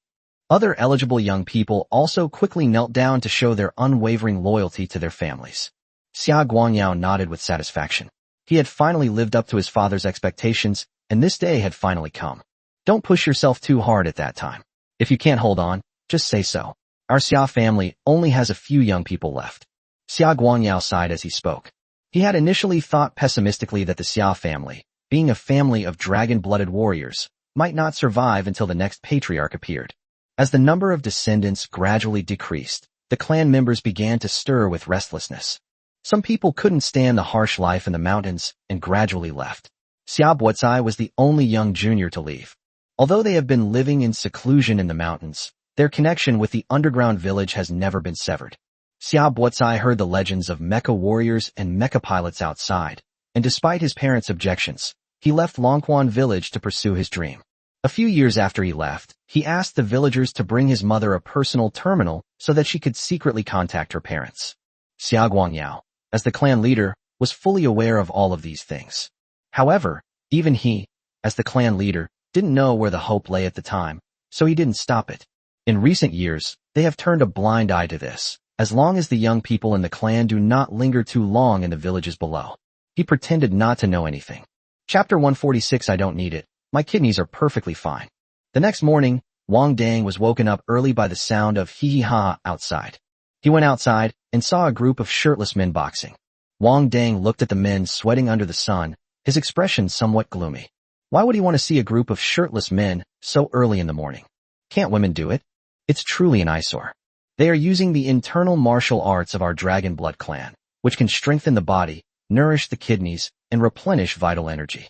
Other eligible young people also quickly knelt down to show their unwavering loyalty to their families. Xia Guangyao nodded with satisfaction. He had finally lived up to his father's expectations, and this day had finally come. Don't push yourself too hard at that time. If you can't hold on, just say so. Our Xia family only has a few young people left. Xia Guangyao sighed as he spoke. He had initially thought pessimistically that the Xia family, being a family of dragon-blooded warriors, might not survive until the next patriarch appeared. As the number of descendants gradually decreased, the clan members began to stir with restlessness. Some people couldn't stand the harsh life in the mountains and gradually left. Xia Buotai was the only young junior to leave. Although they have been living in seclusion in the mountains, their connection with the underground village has never been severed. Xia Buotai heard the legends of mecha warriors and mecha pilots outside, and despite his parents' objections, he left Longquan village to pursue his dream. A few years after he left, he asked the villagers to bring his mother a personal terminal so that she could secretly contact her parents. Xia Guangyao, as the clan leader, was fully aware of all of these things. However, even he, as the clan leader, didn't know where the hope lay at the time, so he didn't stop it. In recent years, they have turned a blind eye to this, as long as the young people in the clan do not linger too long in the villages below. He pretended not to know anything. Chapter 146. I don't need it. My kidneys are perfectly fine. The next morning, Wang Dang was woken up early by the sound of hee-hee-ha outside. He went outside and saw a group of shirtless men boxing. Wang Dang looked at the men sweating under the sun, his expression somewhat gloomy. Why would he want to see a group of shirtless men so early in the morning? Can't women do it? It's truly an eyesore. They are using the internal martial arts of our Dragon Blood clan, which can strengthen the body, nourish the kidneys, and replenish vital energy.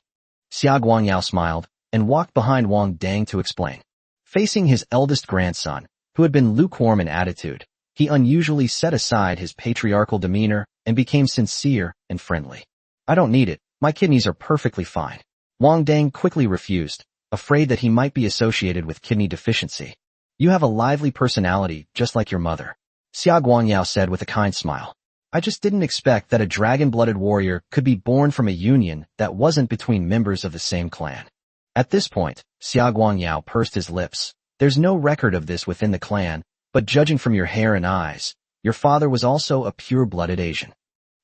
Xia Guangyao smiled and walked behind Wang Dang to explain. Facing his eldest grandson, who had been lukewarm in attitude, he unusually set aside his patriarchal demeanor and became sincere and friendly. I don't need it. My kidneys are perfectly fine. Wang Dang quickly refused, afraid that he might be associated with kidney deficiency. You have a lively personality, just like your mother, Xia Guangyao said with a kind smile. I just didn't expect that a dragon-blooded warrior could be born from a union that wasn't between members of the same clan. At this point, Xia Guangyao pursed his lips. There's no record of this within the clan, but judging from your hair and eyes, your father was also a pure-blooded Asian.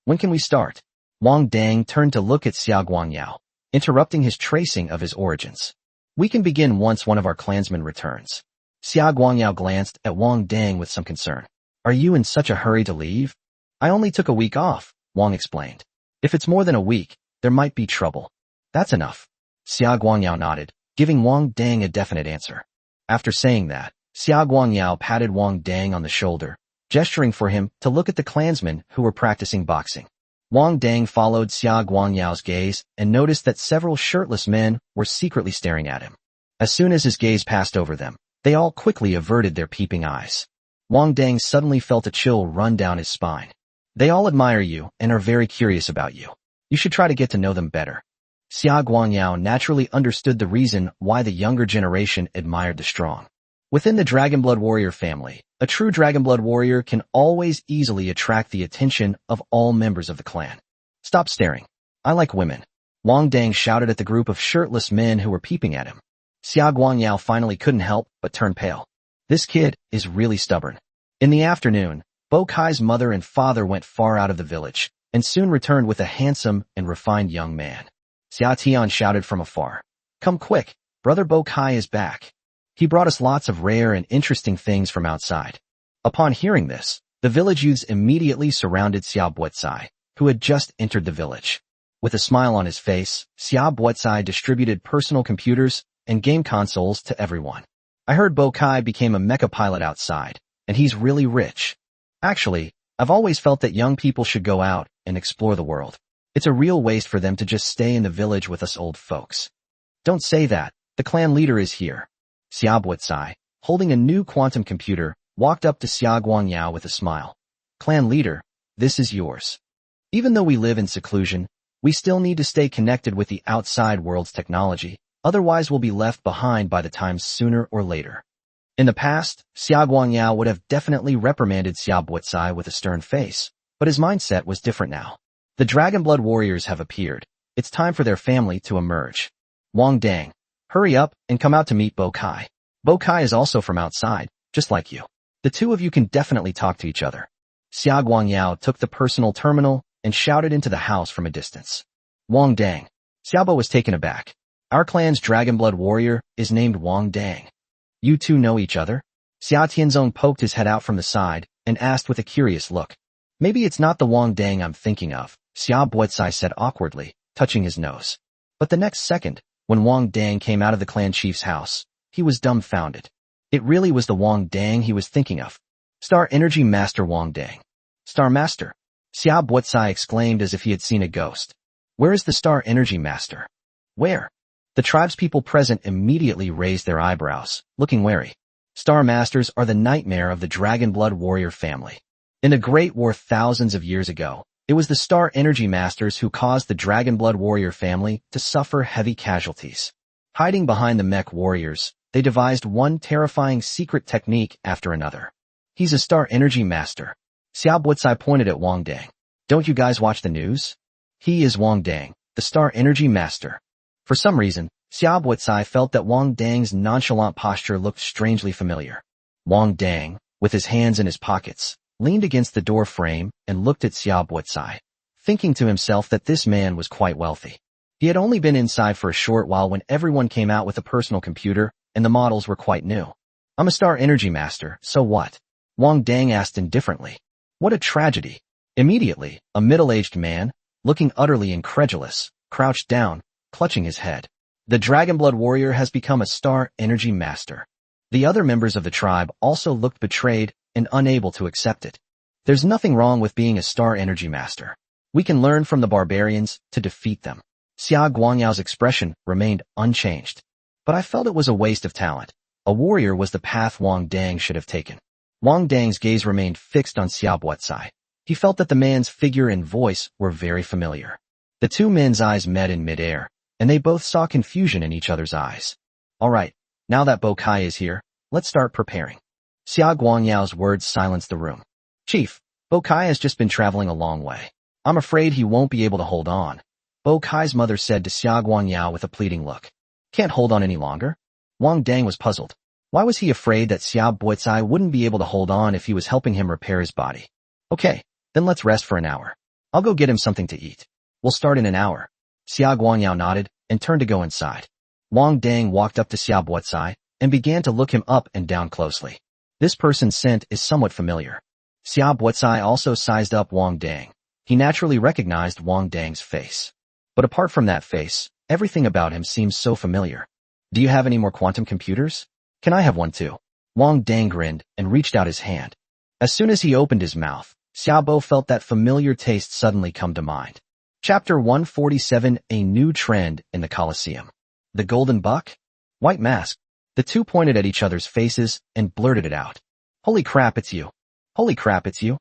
When can we start? Wang Dang turned to look at Xia Guangyao, interrupting his tracing of his origins. We can begin once one of our clansmen returns. Xia Guangyao glanced at Wang Dang with some concern. Are you in such a hurry to leave? I only took a week off, Wang explained. If it's more than a week, there might be trouble. That's enough. Xia Guangyao nodded, giving Wang Dang a definite answer. After saying that, Xia Guangyao patted Wang Dang on the shoulder, gesturing for him to look at the clansmen who were practicing boxing. Wang Dang followed Xia Guangyao's gaze and noticed that several shirtless men were secretly staring at him. As soon as his gaze passed over them, they all quickly averted their peeping eyes. Wang Dang suddenly felt a chill run down his spine. They all admire you and are very curious about you. You should try to get to know them better. Xia Guangyao naturally understood the reason why the younger generation admired the strong. Within the Dragonblood warrior family, a true Dragonblood warrior can always easily attract the attention of all members of the clan. Stop staring. I like women. Wang Dang shouted at the group of shirtless men who were peeping at him. Xia Guangyao finally couldn't help but turn pale. This kid is really stubborn. In the afternoon, Bo Kai's mother and father went far out of the village, and soon returned with a handsome and refined young man. Xia Tian shouted from afar. Come quick, brother Bo Kai is back. He brought us lots of rare and interesting things from outside. Upon hearing this, the village youths immediately surrounded Xia Buotai, who had just entered the village. With a smile on his face, Xia Buotai distributed personal computers and game consoles to everyone. I heard Bo Kai became a mecha pilot outside, and he's really rich. Actually, I've always felt that young people should go out and explore the world. It's a real waste for them to just stay in the village with us old folks. Don't say that, the clan leader is here. Xia Buotai, holding a new quantum computer, walked up to Xia Guangyao with a smile. Clan leader, this is yours. Even though we live in seclusion, we still need to stay connected with the outside world's technology, otherwise we'll be left behind by the times sooner or later. In the past, Xia Guangyao would have definitely reprimanded Xia Buotai with a stern face, but his mindset was different now. The Dragonblood warriors have appeared. It's time for their family to emerge. Wang Dang, hurry up and come out to meet Bo Kai. Bo Kai is also from outside, just like you. The two of you can definitely talk to each other. Xia Guangyao took the personal terminal and shouted into the house from a distance. Wang Dang. Xiaobo was taken aback. Our clan's Dragonblood warrior is named Wang Dang. You two know each other? Xia Tianzong poked his head out from the side and asked with a curious look. Maybe it's not the Wang Dang I'm thinking of, Xia Buotsai said awkwardly, touching his nose. But the next second, when Wang Dang came out of the clan chief's house, he was dumbfounded. It really was the Wang Dang he was thinking of. Star Energy Master Wang Dang. Star Master. Xia Buotsai exclaimed as if he had seen a ghost. Where is the Star Energy Master? Where? The tribespeople present immediately raised their eyebrows, looking wary. Star Masters are the nightmare of the Dragonblood warrior family. In the Great War thousands of years ago, it was the Star Energy Masters who caused the Dragonblood warrior family to suffer heavy casualties. Hiding behind the mech warriors, they devised one terrifying secret technique after another. He's a Star Energy Master. Xia Buotsai pointed at Wang Dang. Don't you guys watch the news? He is Wang Dang, the Star Energy Master. For some reason, Xia Buotsai felt that Wang Dang's nonchalant posture looked strangely familiar. Wang Dang, with his hands in his pockets, leaned against the door frame and looked at Xia Buotsai, thinking to himself that this man was quite wealthy. He had only been inside for a short while when everyone came out with a personal computer, and the models were quite new. I'm a Star Energy Master, so what? Wang Dang asked indifferently. What a tragedy. Immediately, a middle-aged man, looking utterly incredulous, crouched down, clutching his head. The Dragonblood warrior has become a Star Energy Master. The other members of the tribe also looked betrayed and unable to accept it. There's nothing wrong with being a Star Energy Master. We can learn from the barbarians to defeat them. Xia Guangyao's expression remained unchanged. But I felt it was a waste of talent. A warrior was the path Wang Dang should have taken. Wang Dang's gaze remained fixed on Xia Buotsai. He felt that the man's figure and voice were very familiar. The two men's eyes met in midair, and they both saw confusion in each other's eyes. All right, now that Bo Kai is here, let's start preparing. Xia Guangyao's words silenced the room. Chief, Bo Kai has just been traveling a long way. I'm afraid he won't be able to hold on. Bo Kai's mother said to Xia Guangyao with a pleading look. Can't hold on any longer? Wang Dang was puzzled. Why was he afraid that Xia Buotsai wouldn't be able to hold on if he was helping him repair his body? Okay, then let's rest for an hour. I'll go get him something to eat. We'll start in an hour. Xia Guangyao nodded and turned to go inside. Wang Dang walked up to Xia Buotsai and began to look him up and down closely. This person's scent is somewhat familiar. Xia Buotsai also sized up Wang Dang. He naturally recognized Wang Dang's face. But apart from that face, everything about him seems so familiar. Do you have any more quantum computers? Can I have one too? Wang Dang grinned and reached out his hand. As soon as he opened his mouth, Xiaobo felt that familiar taste suddenly come to mind. Chapter 147, A New Trend in the Colosseum. The Golden Buck? White Mask. The two pointed at each other's faces and blurted it out. Holy crap, it's you. Holy crap, it's you.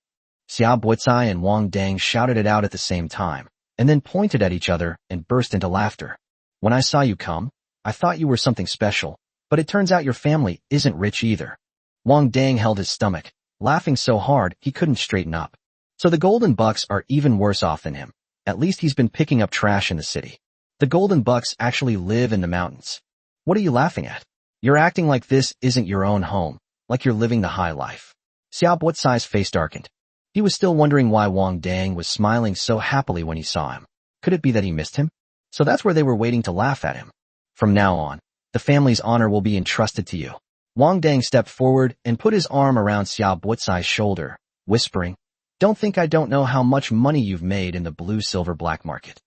Xia Buotsai and Wang Dang shouted it out at the same time, and then pointed at each other and burst into laughter. When I saw you come, I thought you were something special, but it turns out your family isn't rich either. Wang Dang held his stomach, laughing so hard he couldn't straighten up. So the Golden Bucks are even worse off than him. At least he's been picking up trash in the city. The Golden Bucks actually live in the mountains. What are you laughing at? You're acting like this isn't your own home, like you're living the high life. Xia Buotsai's face darkened. He was still wondering why Wang Dang was smiling so happily when he saw him. Could it be that he missed him? So that's where they were waiting to laugh at him. From now on, the family's honor will be entrusted to you. Wang Dang stepped forward and put his arm around Xia Buotsai's shoulder, whispering, Don't think I don't know how much money you've made in the blue-silver black market.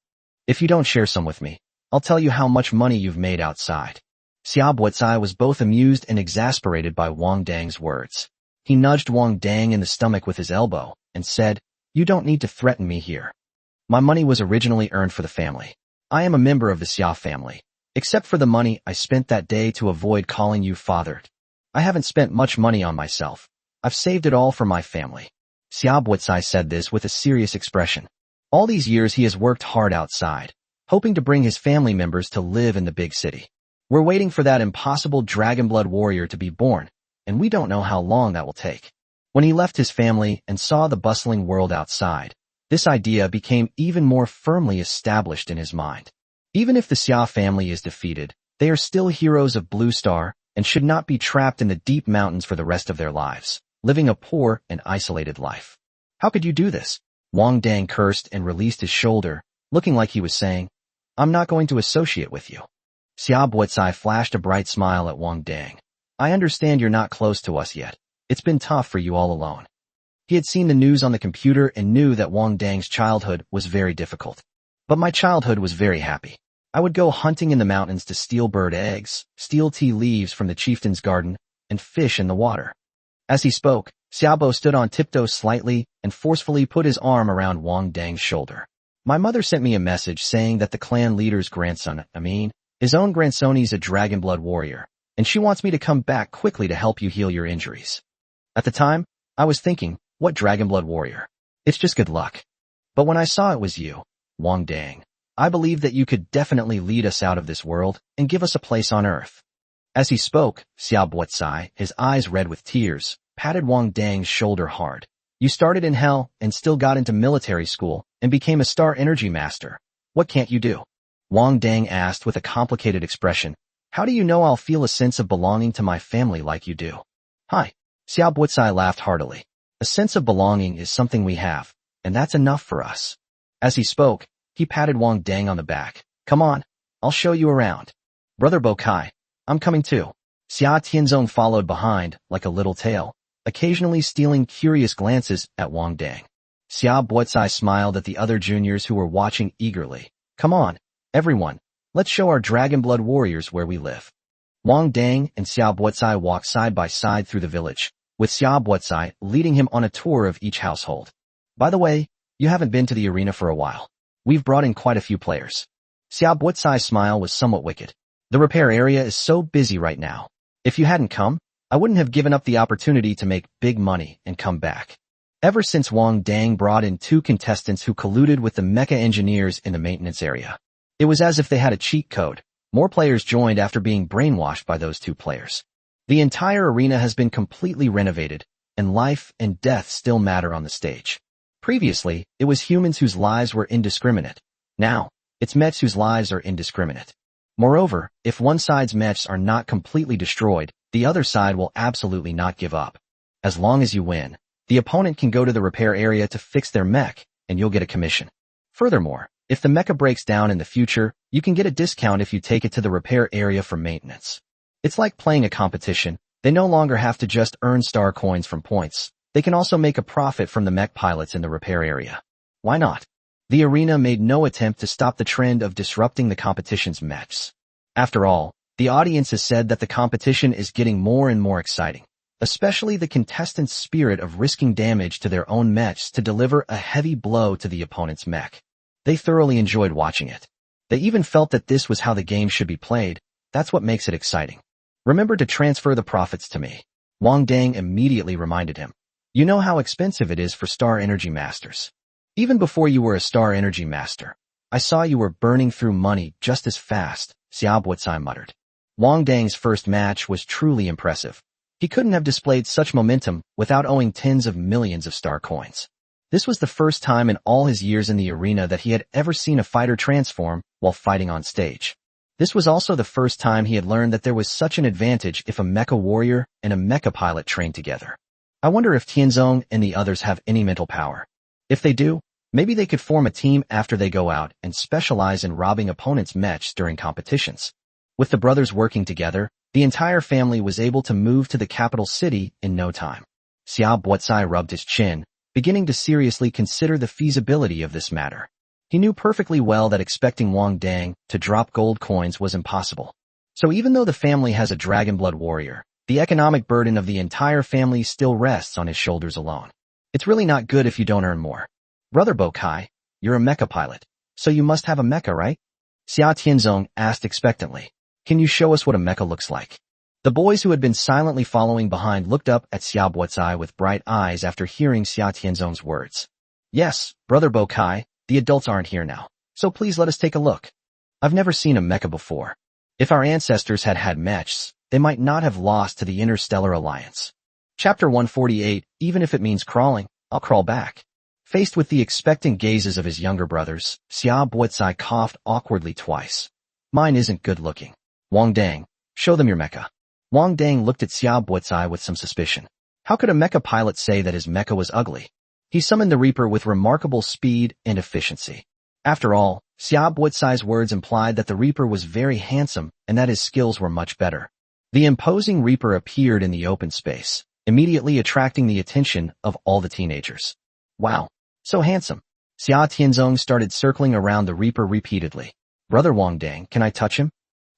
If you don't share some with me, I'll tell you how much money you've made outside. Xia Buotsai was both amused and exasperated by Wang Dang's words. He nudged Wang Dang in the stomach with his elbow and said, You don't need to threaten me here. My money was originally earned for the family. I am a member of the Xia family. Except for the money I spent that day to avoid calling you fathered. I haven't spent much money on myself. I've saved it all for my family. Xia Buotsai said this with a serious expression. All these years he has worked hard outside, hoping to bring his family members to live in the big city. We're waiting for that impossible Dragonblood warrior to be born, and we don't know how long that will take. When he left his family and saw the bustling world outside, this idea became even more firmly established in his mind. Even if the Xia family is defeated, they are still heroes of Blue Star and should not be trapped in the deep mountains for the rest of their lives, living a poor and isolated life. How could you do this? Wang Dang cursed and released his shoulder, looking like he was saying, I'm not going to associate with you. Xia Buotsai flashed a bright smile at Wang Dang. I understand you're not close to us yet. It's been tough for you all alone. He had seen the news on the computer and knew that Wang Dang's childhood was very difficult. But my childhood was very happy. I would go hunting in the mountains to steal bird eggs, steal tea leaves from the chieftain's garden, and fish in the water. As he spoke, Xiaobo stood on tiptoes slightly and forcefully put his arm around Wang Dang's shoulder. My mother sent me a message saying that the clan leader's grandson, his own grandson's a dragon blood warrior, and she wants me to come back quickly to help you heal your injuries. At the time, I was thinking, what dragon blood warrior? It's just good luck. But when I saw it was you, Wang Dang, I believed that you could definitely lead us out of this world and give us a place on earth. As he spoke, Xiao Buotsai, his eyes red with tears, patted Wang Dang's shoulder hard. You started in hell and still got into military school and became a star energy master. What can't you do? Wang Dang asked with a complicated expression. How do you know I'll feel a sense of belonging to my family like you do? Hi. Xiao Buotsai laughed heartily. A sense of belonging is something we have, and that's enough for us. As he spoke, he patted Wang Dang on the back. Come on, I'll show you around. Brother Bokai, I'm coming too. Xia Tianzong followed behind, like a little tail, occasionally stealing curious glances at Wang Dang. Xiao Buotsai smiled at the other juniors who were watching eagerly. Come on, everyone, let's show our dragon blood warriors where we live. Wang Dang and Xiao Buotsai walked side by side through the village, with Xiao Buotsai leading him on a tour of each household. By the way, you haven't been to the arena for a while. We've brought in quite a few players. Xiao Buotsai's smile was somewhat wicked. The repair area is so busy right now. If you hadn't come, I wouldn't have given up the opportunity to make big money and come back. Ever since Wang Dang brought in 2 contestants who colluded with the mecha engineers in the maintenance area, it was as if they had a cheat code. More players joined after being brainwashed by those 2 players. The entire arena has been completely renovated, and life and death still matter on the stage. Previously, it was humans whose lives were indiscriminate. Now, it's mechs whose lives are indiscriminate. Moreover, if one side's mechs are not completely destroyed, the other side will absolutely not give up. As long as you win, the opponent can go to the repair area to fix their mech, and you'll get a commission. Furthermore, if the mecha breaks down in the future, you can get a discount if you take it to the repair area for maintenance. It's like playing a competition. They no longer have to just earn star coins from points. They can also make a profit from the mech pilots in the repair area. Why not? The arena made no attempt to stop the trend of disrupting the competition's mechs. After all, the audience has said that the competition is getting more and more exciting, especially the contestants' spirit of risking damage to their own mechs to deliver a heavy blow to the opponent's mech. They thoroughly enjoyed watching it. They even felt that this was how the game should be played. That's what makes it exciting. Remember to transfer the profits to me. Wang Dang immediately reminded him. You know how expensive it is for Star Energy Masters. Even before you were a Star Energy Master, I saw you were burning through money just as fast, Xiao Buotsai muttered. Wang Dang's first match was truly impressive. He couldn't have displayed such momentum without owing tens of millions of star coins. This was the first time in all his years in the arena that he had ever seen a fighter transform while fighting on stage. This was also the first time he had learned that there was such an advantage if a mecha warrior and a mecha pilot trained together. I wonder if Tianzong and the others have any mental power. If they do, maybe they could form a team after they go out and specialize in robbing opponents' mechs during competitions. With the brothers working together, the entire family was able to move to the capital city in no time. Xiao Buotsai rubbed his chin, beginning to seriously consider the feasibility of this matter. He knew perfectly well that expecting Wang Dang to drop gold coins was impossible. So even though the family has a dragon blood warrior, the economic burden of the entire family still rests on his shoulders alone. It's really not good if you don't earn more. Brother Bokai, you're a mecha pilot, so you must have a mecha, right? Xia Tianzong asked expectantly. Can you show us what a mecha looks like? The boys who had been silently following behind looked up at Xiao Buotsai with bright eyes after hearing Xia Tianzong's words. Yes, Brother Bokai, the adults aren't here now, so please let us take a look. I've never seen a mecha before. If our ancestors had had mechs, they might not have lost to the Interstellar Alliance. Chapter 148, even if it means crawling, I'll crawl back. Faced with the expectant gazes of his younger brothers, Xiao Buotsai coughed awkwardly twice. Mine isn't good looking. Wang Dang, show them your mecha. Wang Dang looked at Xiao Buotsai with some suspicion. How could a mecha pilot say that his mecha was ugly? He summoned the Reaper with remarkable speed and efficiency. After all, Xiao Buotsai's words implied that the Reaper was very handsome and that his skills were much better. The imposing Reaper appeared in the open space, immediately attracting the attention of all the teenagers. Wow, so handsome. Xia Tianzong started circling around the Reaper repeatedly. Brother Wang Dang, can I touch him?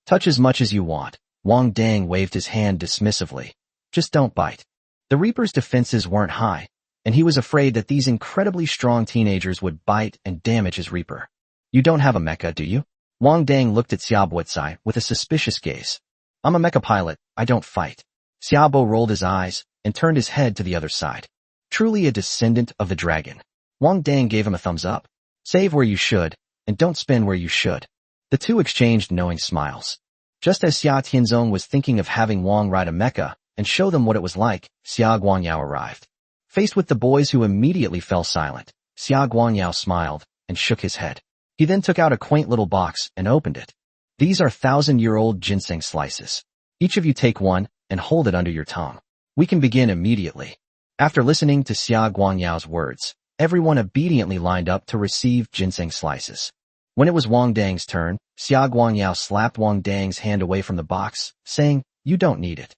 Touch as much as you want. Wang Dang waved his hand dismissively. Just don't bite. The Reaper's defenses weren't high, and he was afraid that these incredibly strong teenagers would bite and damage his Reaper. You don't have a mecha, do you? Wang Dang looked at Xiaobo Cai with a suspicious gaze. I'm a mecha pilot, I don't fight. Xiaobo rolled his eyes and turned his head to the other side. Truly a descendant of the dragon. Wang Dang gave him a thumbs up. Save where you should, and don't spend where you should. The two exchanged knowing smiles. Just as Xia Tianzong was thinking of having Wang ride a mecha and show them what it was like, Xia Guangyao arrived. Faced with the boys who immediately fell silent, Xia Guangyao smiled and shook his head. He then took out a quaint little box and opened it. These are 1,000-year-old ginseng slices. Each of you take one and hold it under your tongue. We can begin immediately. After listening to Xia Guangyao's words, everyone obediently lined up to receive ginseng slices. When it was Wang Dang's turn, Xia Guangyao slapped Wang Dang's hand away from the box, saying, "You don't need it."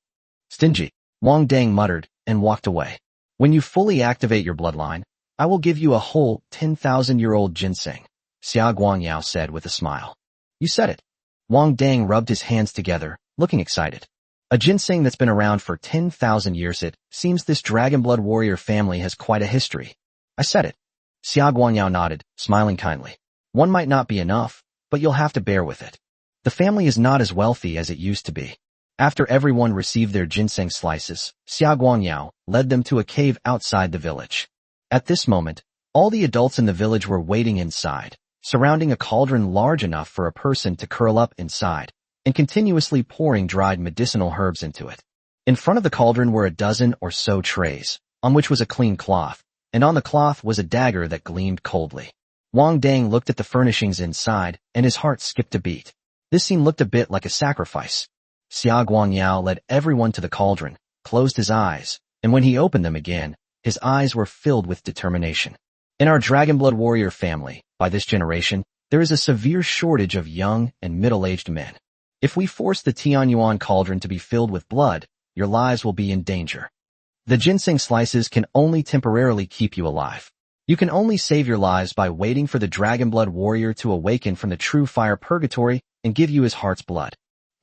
Stingy. Wang Dang muttered and walked away. When you fully activate your bloodline, I will give you a whole 10,000-year-old ginseng, Xia Guangyao said with a smile. You said it. Wang Dang rubbed his hands together, looking excited. A ginseng that's been around for 10,000 years. It seems this Dragon Blood warrior family has quite a history. I said it. Xia Guangyao nodded, smiling kindly. One might not be enough, but you'll have to bear with it. The family is not as wealthy as it used to be. After everyone received their ginseng slices, Xia Guangyao led them to a cave outside the village. At this moment, all the adults in the village were waiting inside, surrounding a cauldron large enough for a person to curl up inside, and continuously pouring dried medicinal herbs into it. In front of the cauldron were a dozen or so trays, on which was a clean cloth, and on the cloth was a dagger that gleamed coldly. Wang Dang looked at the furnishings inside, and his heart skipped a beat. This scene looked a bit like a sacrifice. Xia Guangyao led everyone to the cauldron, closed his eyes, and when he opened them again, his eyes were filled with determination. In our Dragon Blood warrior family, by this generation, there is a severe shortage of young and middle-aged men. If we force the Tianyuan cauldron to be filled with blood, your lives will be in danger. The ginseng slices can only temporarily keep you alive. You can only save your lives by waiting for the Dragon Blood warrior to awaken from the true fire purgatory and give you his heart's blood.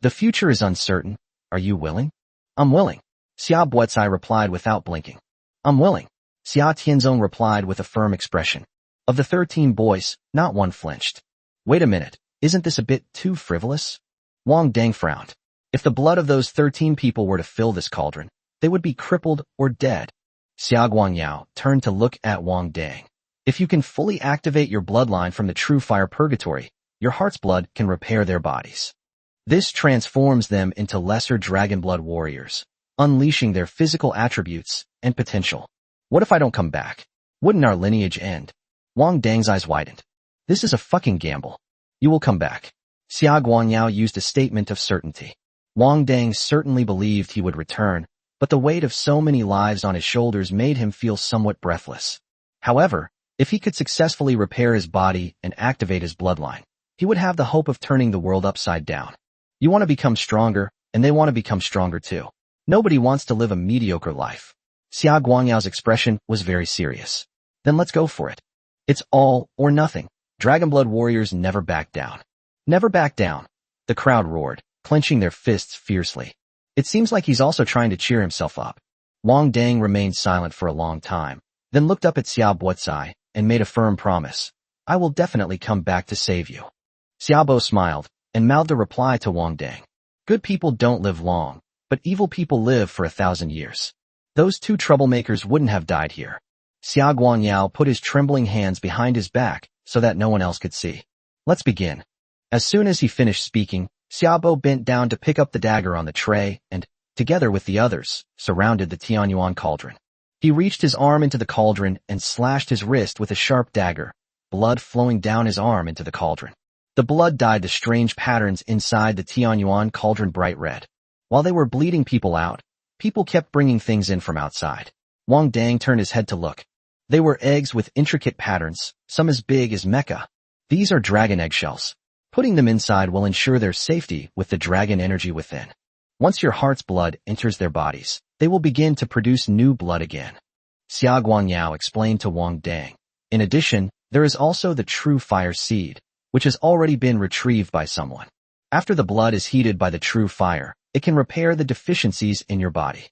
The future is uncertain. Are you willing? I'm willing. Xia Buecai replied without blinking. I'm willing. Xia Tianzong replied with a firm expression. Of the 13 boys, not one flinched. Wait a minute, isn't this a bit too frivolous? Wang Dang frowned. If the blood of those 13 people were to fill this cauldron, they would be crippled or dead. Xia Guangyao turned to look at Wang Dang. If you can fully activate your bloodline from the true fire purgatory, your heart's blood can repair their bodies. This transforms them into lesser Dragon Blood warriors, unleashing their physical attributes and potential. What if I don't come back? Wouldn't our lineage end? Wang Dang's eyes widened. This is a fucking gamble. You will come back. Xia Guangyao used a statement of certainty. Wang Dang certainly believed he would return, but the weight of so many lives on his shoulders made him feel somewhat breathless. However, if he could successfully repair his body and activate his bloodline, he would have the hope of turning the world upside down. You want to become stronger, and they want to become stronger too. Nobody wants to live a mediocre life. Xia Guangyao's expression was very serious. Then let's go for it. It's all or nothing. Dragon Blood warriors never back down. Never back down. The crowd roared, clenching their fists fiercely. It seems like he's also trying to cheer himself up. Wang Dang remained silent for a long time, then looked up at Xia Buecai and made a firm promise. I will definitely come back to save you. Xiaobo smiled and mouthed a reply to Wang Dang. Good people don't live long, but evil people live for 1,000 years. Those two troublemakers wouldn't have died here. Xia Guangyao put his trembling hands behind his back so that no one else could see. Let's begin. As soon as he finished speaking, Xiaobo bent down to pick up the dagger on the tray and, together with the others, surrounded the Tianyuan cauldron. He reached his arm into the cauldron and slashed his wrist with a sharp dagger, blood flowing down his arm into the cauldron. The blood dyed the strange patterns inside the Tianyuan cauldron bright red. While they were bleeding people out, people kept bringing things in from outside. Wang Dang turned his head to look. They were eggs with intricate patterns, some as big as mecha. These are dragon eggshells. Putting them inside will ensure their safety with the dragon energy within. Once your heart's blood enters their bodies, they will begin to produce new blood again. Xia Guangyao explained to Wang Dang. In addition, there is also the true fire seed, which has already been retrieved by someone. After the blood is heated by the true fire, it can repair the deficiencies in your body.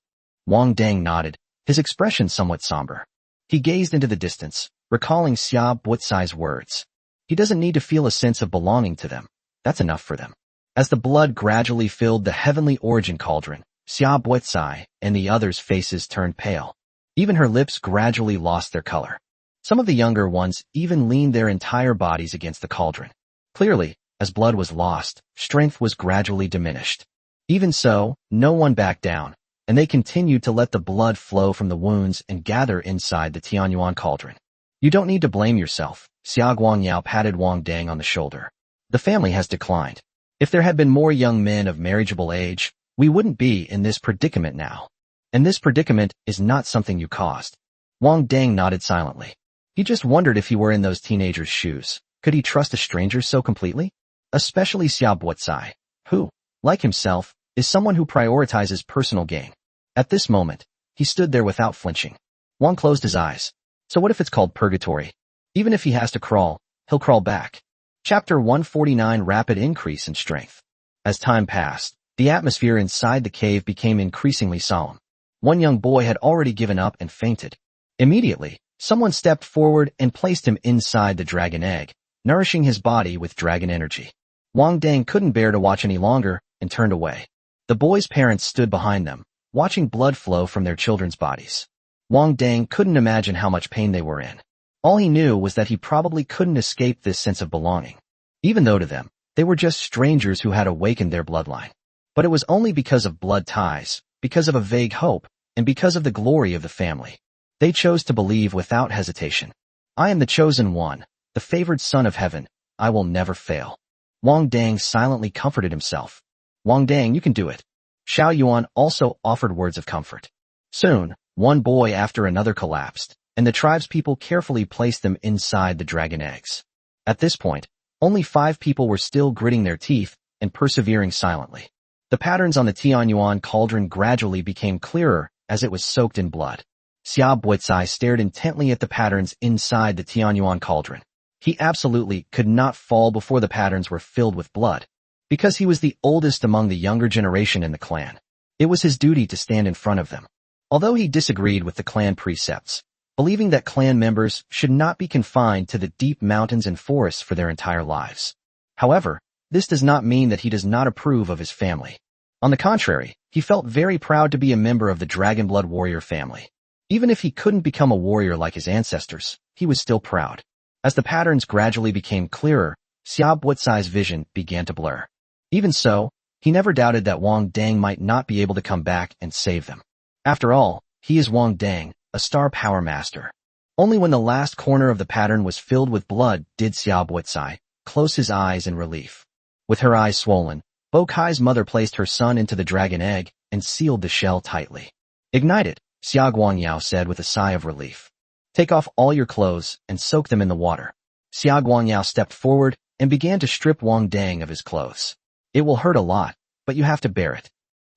Wang Dang nodded, his expression somewhat somber. He gazed into the distance, recalling Xia Bucai's words. He doesn't need to feel a sense of belonging to them. That's enough for them. As the blood gradually filled the heavenly origin cauldron, Xia Bucai and the others' faces turned pale. Even her lips gradually lost their color. Some of the younger ones even leaned their entire bodies against the cauldron. Clearly, as blood was lost, strength was gradually diminished. Even so, no one backed down, and they continued to let the blood flow from the wounds and gather inside the Tianyuan cauldron. You don't need to blame yourself, Xia Guangyao patted Wang Dang on the shoulder. The family has declined. If there had been more young men of marriageable age, we wouldn't be in this predicament now. And this predicament is not something you caused. Wang Dang nodded silently. He just wondered if he were in those teenagers' shoes. Could he trust a stranger so completely? Especially Xia Bucai, who, like himself, is someone who prioritizes personal gain. At this moment, he stood there without flinching. Wang closed his eyes. So what if it's called purgatory? Even if he has to crawl, he'll crawl back. Chapter 149 Rapid Increase in Strength. As time passed, the atmosphere inside the cave became increasingly solemn. One young boy had already given up and fainted. Immediately, someone stepped forward and placed him inside the dragon egg, nourishing his body with dragon energy. Wang Dang couldn't bear to watch any longer and turned away. The boy's parents stood behind them, watching blood flow from their children's bodies. Wang Dang couldn't imagine how much pain they were in. All he knew was that he probably couldn't escape this sense of belonging. Even though to them, they were just strangers who had awakened their bloodline. But it was only because of blood ties, because of a vague hope, and because of the glory of the family. They chose to believe without hesitation. I am the chosen one, the favored son of heaven. I will never fail. Wang Dang silently comforted himself. Wang Dang, you can do it. Xiao Yuan also offered words of comfort. Soon, one boy after another collapsed, and the tribespeople carefully placed them inside the dragon eggs. At this point, only 5 people were still gritting their teeth and persevering silently. The patterns on the Tianyuan cauldron gradually became clearer as it was soaked in blood. Xia Bucai stared intently at the patterns inside the Tianyuan cauldron. He absolutely could not fall before the patterns were filled with blood. Because he was the oldest among the younger generation in the clan, it was his duty to stand in front of them. Although he disagreed with the clan precepts, believing that clan members should not be confined to the deep mountains and forests for their entire lives. However, this does not mean that he does not approve of his family. On the contrary, he felt very proud to be a member of the Dragonblood warrior family. Even if he couldn't become a warrior like his ancestors, he was still proud. As the patterns gradually became clearer, Xia Bucai's vision began to blur. Even so, he never doubted that Wang Dang might not be able to come back and save them. After all, he is Wang Dang, a star power master. Only when the last corner of the pattern was filled with blood did Xia Bucai close his eyes in relief. With her eyes swollen, Bokai's mother placed her son into the dragon egg and sealed the shell tightly. Ignite it, Xia Guangyao said with a sigh of relief. Take off all your clothes and soak them in the water. Xia Guangyao stepped forward and began to strip Wang Dang of his clothes. It will hurt a lot, but you have to bear it.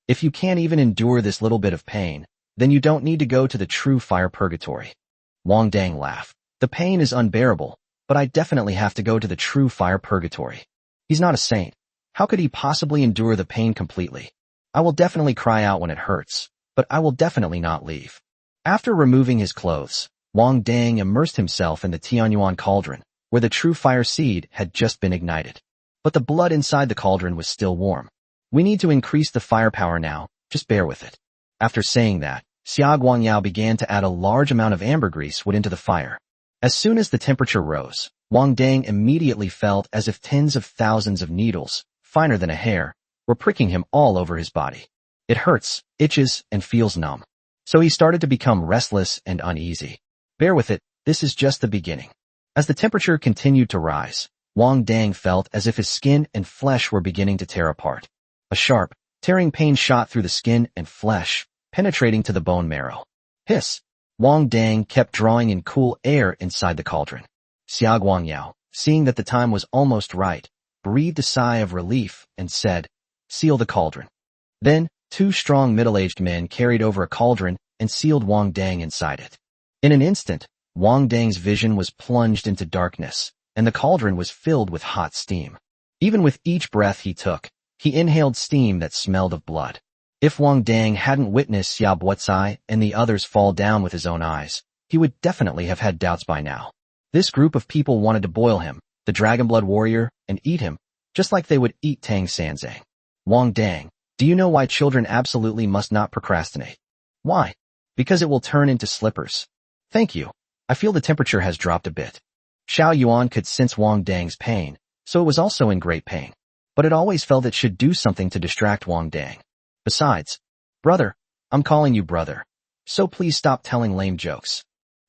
If you can't even endure this little bit of pain, then you don't need to go to the true fire purgatory. Wang Dang laughed. The pain is unbearable, but I definitely have to go to the true fire purgatory. He's not a saint. How could he possibly endure the pain completely? I will definitely cry out when it hurts, but I will definitely not leave. After removing his clothes, Wang Dang immersed himself in the Tianyuan cauldron, where the true fire seed had just been ignited. But the blood inside the cauldron was still warm. We need to increase the firepower now, just bear with it. After saying that, Xia Guangyao began to add a large amount of ambergris wood into the fire. As soon as the temperature rose, Wang Dang immediately felt as if tens of thousands of needles, finer than a hair, were pricking him all over his body. It hurts, itches, and feels numb. So he started to become restless and uneasy. Bear with it, this is just the beginning. As the temperature continued to rise, Wang Dang felt as if his skin and flesh were beginning to tear apart. A sharp, tearing pain shot through the skin and flesh, penetrating to the bone marrow. Hiss! Wang Dang kept drawing in cool air inside the cauldron. Xia Guangyao, seeing that the time was almost right, breathed a sigh of relief and said, "Seal the cauldron." Then, Two strong middle-aged men carried over a cauldron and sealed Wang Dang inside it. In an instant, Wang Dang's vision was plunged into darkness, and the cauldron was filled with hot steam. Even with each breath he took, he inhaled steam that smelled of blood. If Wang Dang hadn't witnessed Xia Buotsai and the others fall down with his own eyes, he would definitely have had doubts by now. This group of people wanted to boil him, the Dragonblood warrior, and eat him, just like they would eat Tang Sanzang. Wang Dang, do you know why children absolutely must not procrastinate? Why? Because it will turn into slippers. Thank you. I feel the temperature has dropped a bit. Xiao Yuan could sense Wang Dang's pain, so it was also in great pain. But it always felt it should do something to distract Wang Dang. Besides, brother, I'm calling you brother. So please stop telling lame jokes.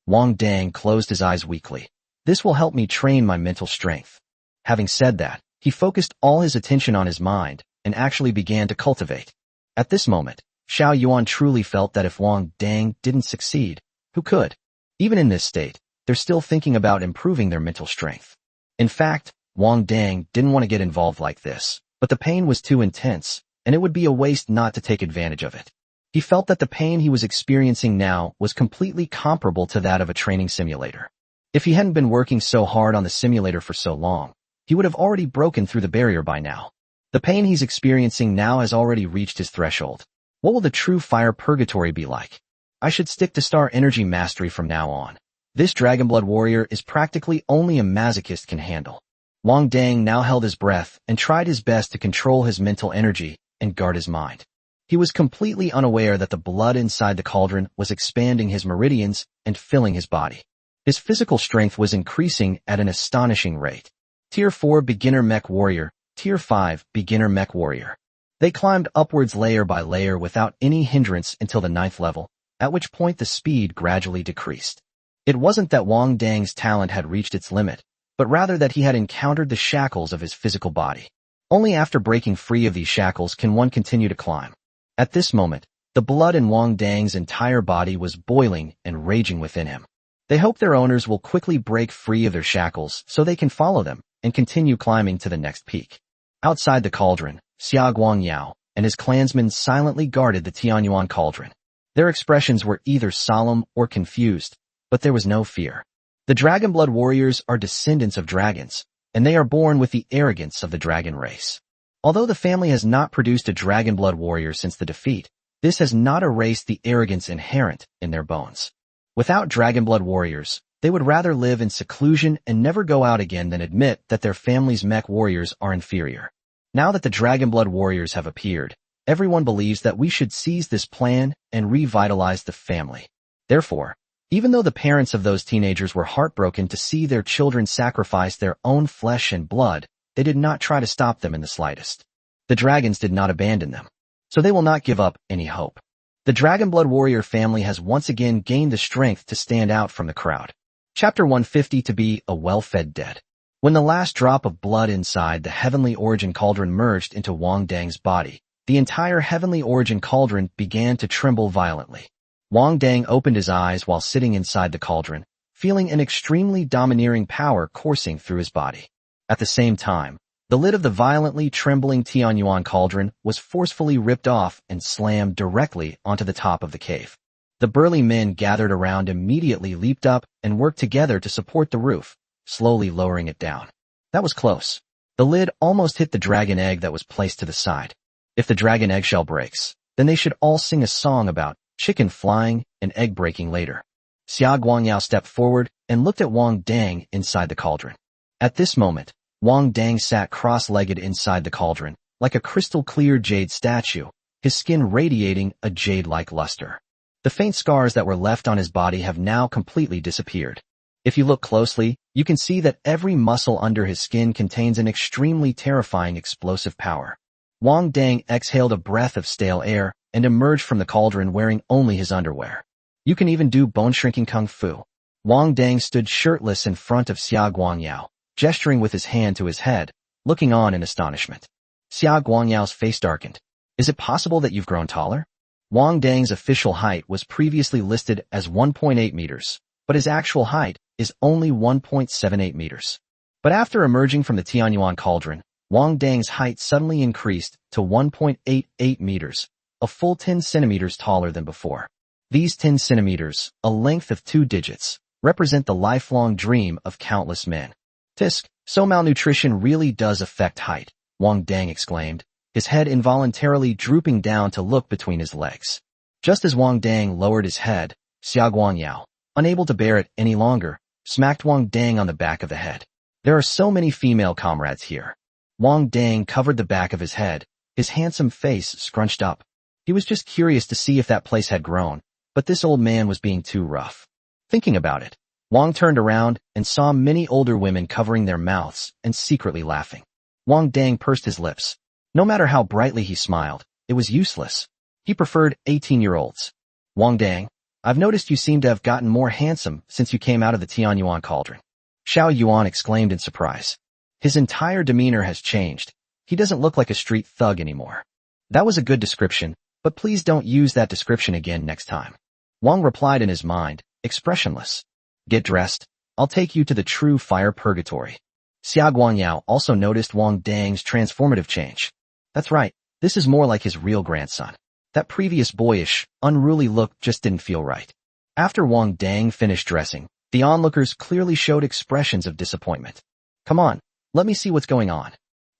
Wang Dang closed his eyes weakly. This will help me train my mental strength. Having said that, he focused all his attention on his mind and actually began to cultivate. At this moment, Xiao Yuan truly felt that if Wang Dang didn't succeed, who could? Even in this state, they're still thinking about improving their mental strength. In fact, Wang Dang didn't want to get involved like this, but the pain was too intense, and it would be a waste not to take advantage of it. He felt that the pain he was experiencing now was completely comparable to that of a training simulator. If he hadn't been working so hard on the simulator for so long, he would have already broken through the barrier by now. The pain he's experiencing now has already reached his threshold. What will the true fire purgatory be like? I should stick to star energy mastery from now on. This Dragonblood warrior is practically only a masochist can handle. Wang Dang now held his breath and tried his best to control his mental energy and guard his mind. He was completely unaware that the blood inside the cauldron was expanding his meridians and filling his body. His physical strength was increasing at an astonishing rate. Tier 4 Beginner Mech Warrior, Tier 5 Beginner Mech Warrior. They climbed upwards layer by layer without any hindrance until the 9th level, at which point the speed gradually decreased. It wasn't that Wang Dang's talent had reached its limit, but rather that he had encountered the shackles of his physical body. Only after breaking free of these shackles can one continue to climb. At this moment, the blood in Wang Dang's entire body was boiling and raging within him. They hope their owners will quickly break free of their shackles so they can follow them and continue climbing to the next peak. Outside the cauldron, Xia Guangyao and his clansmen silently guarded the Tianyuan cauldron. Their expressions were either solemn or confused, but there was no fear. The Dragonblood warriors are descendants of dragons, and they are born with the arrogance of the dragon race. Although the family has not produced a Dragonblood warrior since the defeat, this has not erased the arrogance inherent in their bones. Without Dragonblood warriors, they would rather live in seclusion and never go out again than admit that their family's mech warriors are inferior. Now that the Dragonblood warriors have appeared, everyone believes that we should seize this plan and revitalize the family. Therefore, even though the parents of those teenagers were heartbroken to see their children sacrifice their own flesh and blood, they did not try to stop them in the slightest. The dragons did not abandon them, so they will not give up any hope. The Dragonblood warrior family has once again gained the strength to stand out from the crowd. Chapter 150 To be a well-fed dead. When the last drop of blood inside the Heavenly Origin Cauldron merged into Wang Dang's body, the entire Heavenly Origin Cauldron began to tremble violently. Wang Dang opened his eyes while sitting inside the cauldron, feeling an extremely domineering power coursing through his body. At the same time, the lid of the violently trembling Tianyuan cauldron was forcefully ripped off and slammed directly onto the top of the cave. The burly men gathered around immediately leaped up and worked together to support the roof, slowly lowering it down. That was close. The lid almost hit the dragon egg that was placed to the side. If the dragon eggshell breaks, then they should all sing a song about chicken flying and egg breaking later. Xia Guangyao stepped forward and looked at Wang Dang inside the cauldron. At this moment, Wang Dang sat cross-legged inside the cauldron, like a crystal-clear jade statue, his skin radiating a jade-like luster. The faint scars that were left on his body have now completely disappeared. If you look closely, you can see that every muscle under his skin contains an extremely terrifying explosive power. Wang Dang exhaled a breath of stale air and emerged from the cauldron wearing only his underwear. You can even do bone-shrinking kung fu. Wang Dang stood shirtless in front of Xia Guangyao, gesturing with his hand to his head, looking on in astonishment. Xia Guangyao's face darkened. Is it possible that you've grown taller? Wang Dang's official height was previously listed as 1.8 meters, but his actual height is only 1.78 meters. But after emerging from the Tianyuan cauldron, Wang Dang's height suddenly increased to 1.88 meters, a full 10 centimeters taller than before. These 10 centimeters, a length of 2 digits, represent the lifelong dream of countless men. Tisk, so malnutrition really does affect height, Wang Dang exclaimed, his head involuntarily drooping down to look between his legs. Just as Wang Dang lowered his head, Xia Guangyao, unable to bear it any longer, smacked Wang Dang on the back of the head. There are so many female comrades here. Wang Dang covered the back of his head, his handsome face scrunched up. He was just curious to see if that place had grown, but this old man was being too rough. Thinking about it, Wang turned around and saw many older women covering their mouths and secretly laughing. Wang Dang pursed his lips. No matter how brightly he smiled, it was useless. He preferred 18-year-olds. Wang Dang, I've noticed you seem to have gotten more handsome since you came out of the Tianyuan cauldron. Xiao Yuan exclaimed in surprise. His entire demeanor has changed. He doesn't look like a street thug anymore. That was a good description, but please don't use that description again next time. Wang replied in his mind, expressionless. Get dressed. I'll take you to the true fire purgatory. Xia Guangyao also noticed Wang Dang's transformative change. That's right, this is more like his real grandson. That previous boyish, unruly look just didn't feel right. After Wang Dang finished dressing, the onlookers clearly showed expressions of disappointment. Come on, let me see what's going on.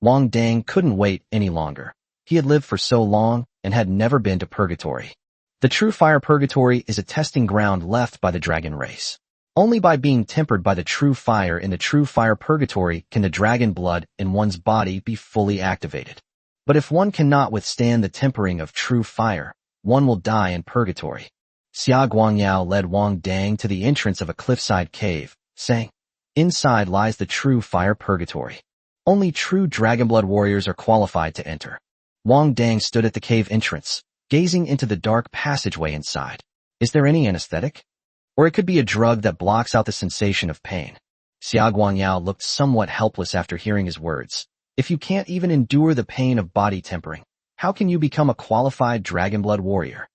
Wang Dang couldn't wait any longer. He had lived for so long and had never been to purgatory. The true fire purgatory is a testing ground left by the dragon race. Only by being tempered by the true fire in the true fire purgatory can the dragon blood in one's body be fully activated. But if one cannot withstand the tempering of true fire, one will die in purgatory. Xia Guangyao led Wang Dang to the entrance of a cliffside cave, saying, inside lies the true fire purgatory. Only true dragonblood warriors are qualified to enter. Wang Dang stood at the cave entrance, gazing into the dark passageway inside. Is there any anesthetic? Or it could be a drug that blocks out the sensation of pain. Xia Guangyao looked somewhat helpless after hearing his words. If you can't even endure the pain of body tempering, how can you become a qualified dragonblood warrior?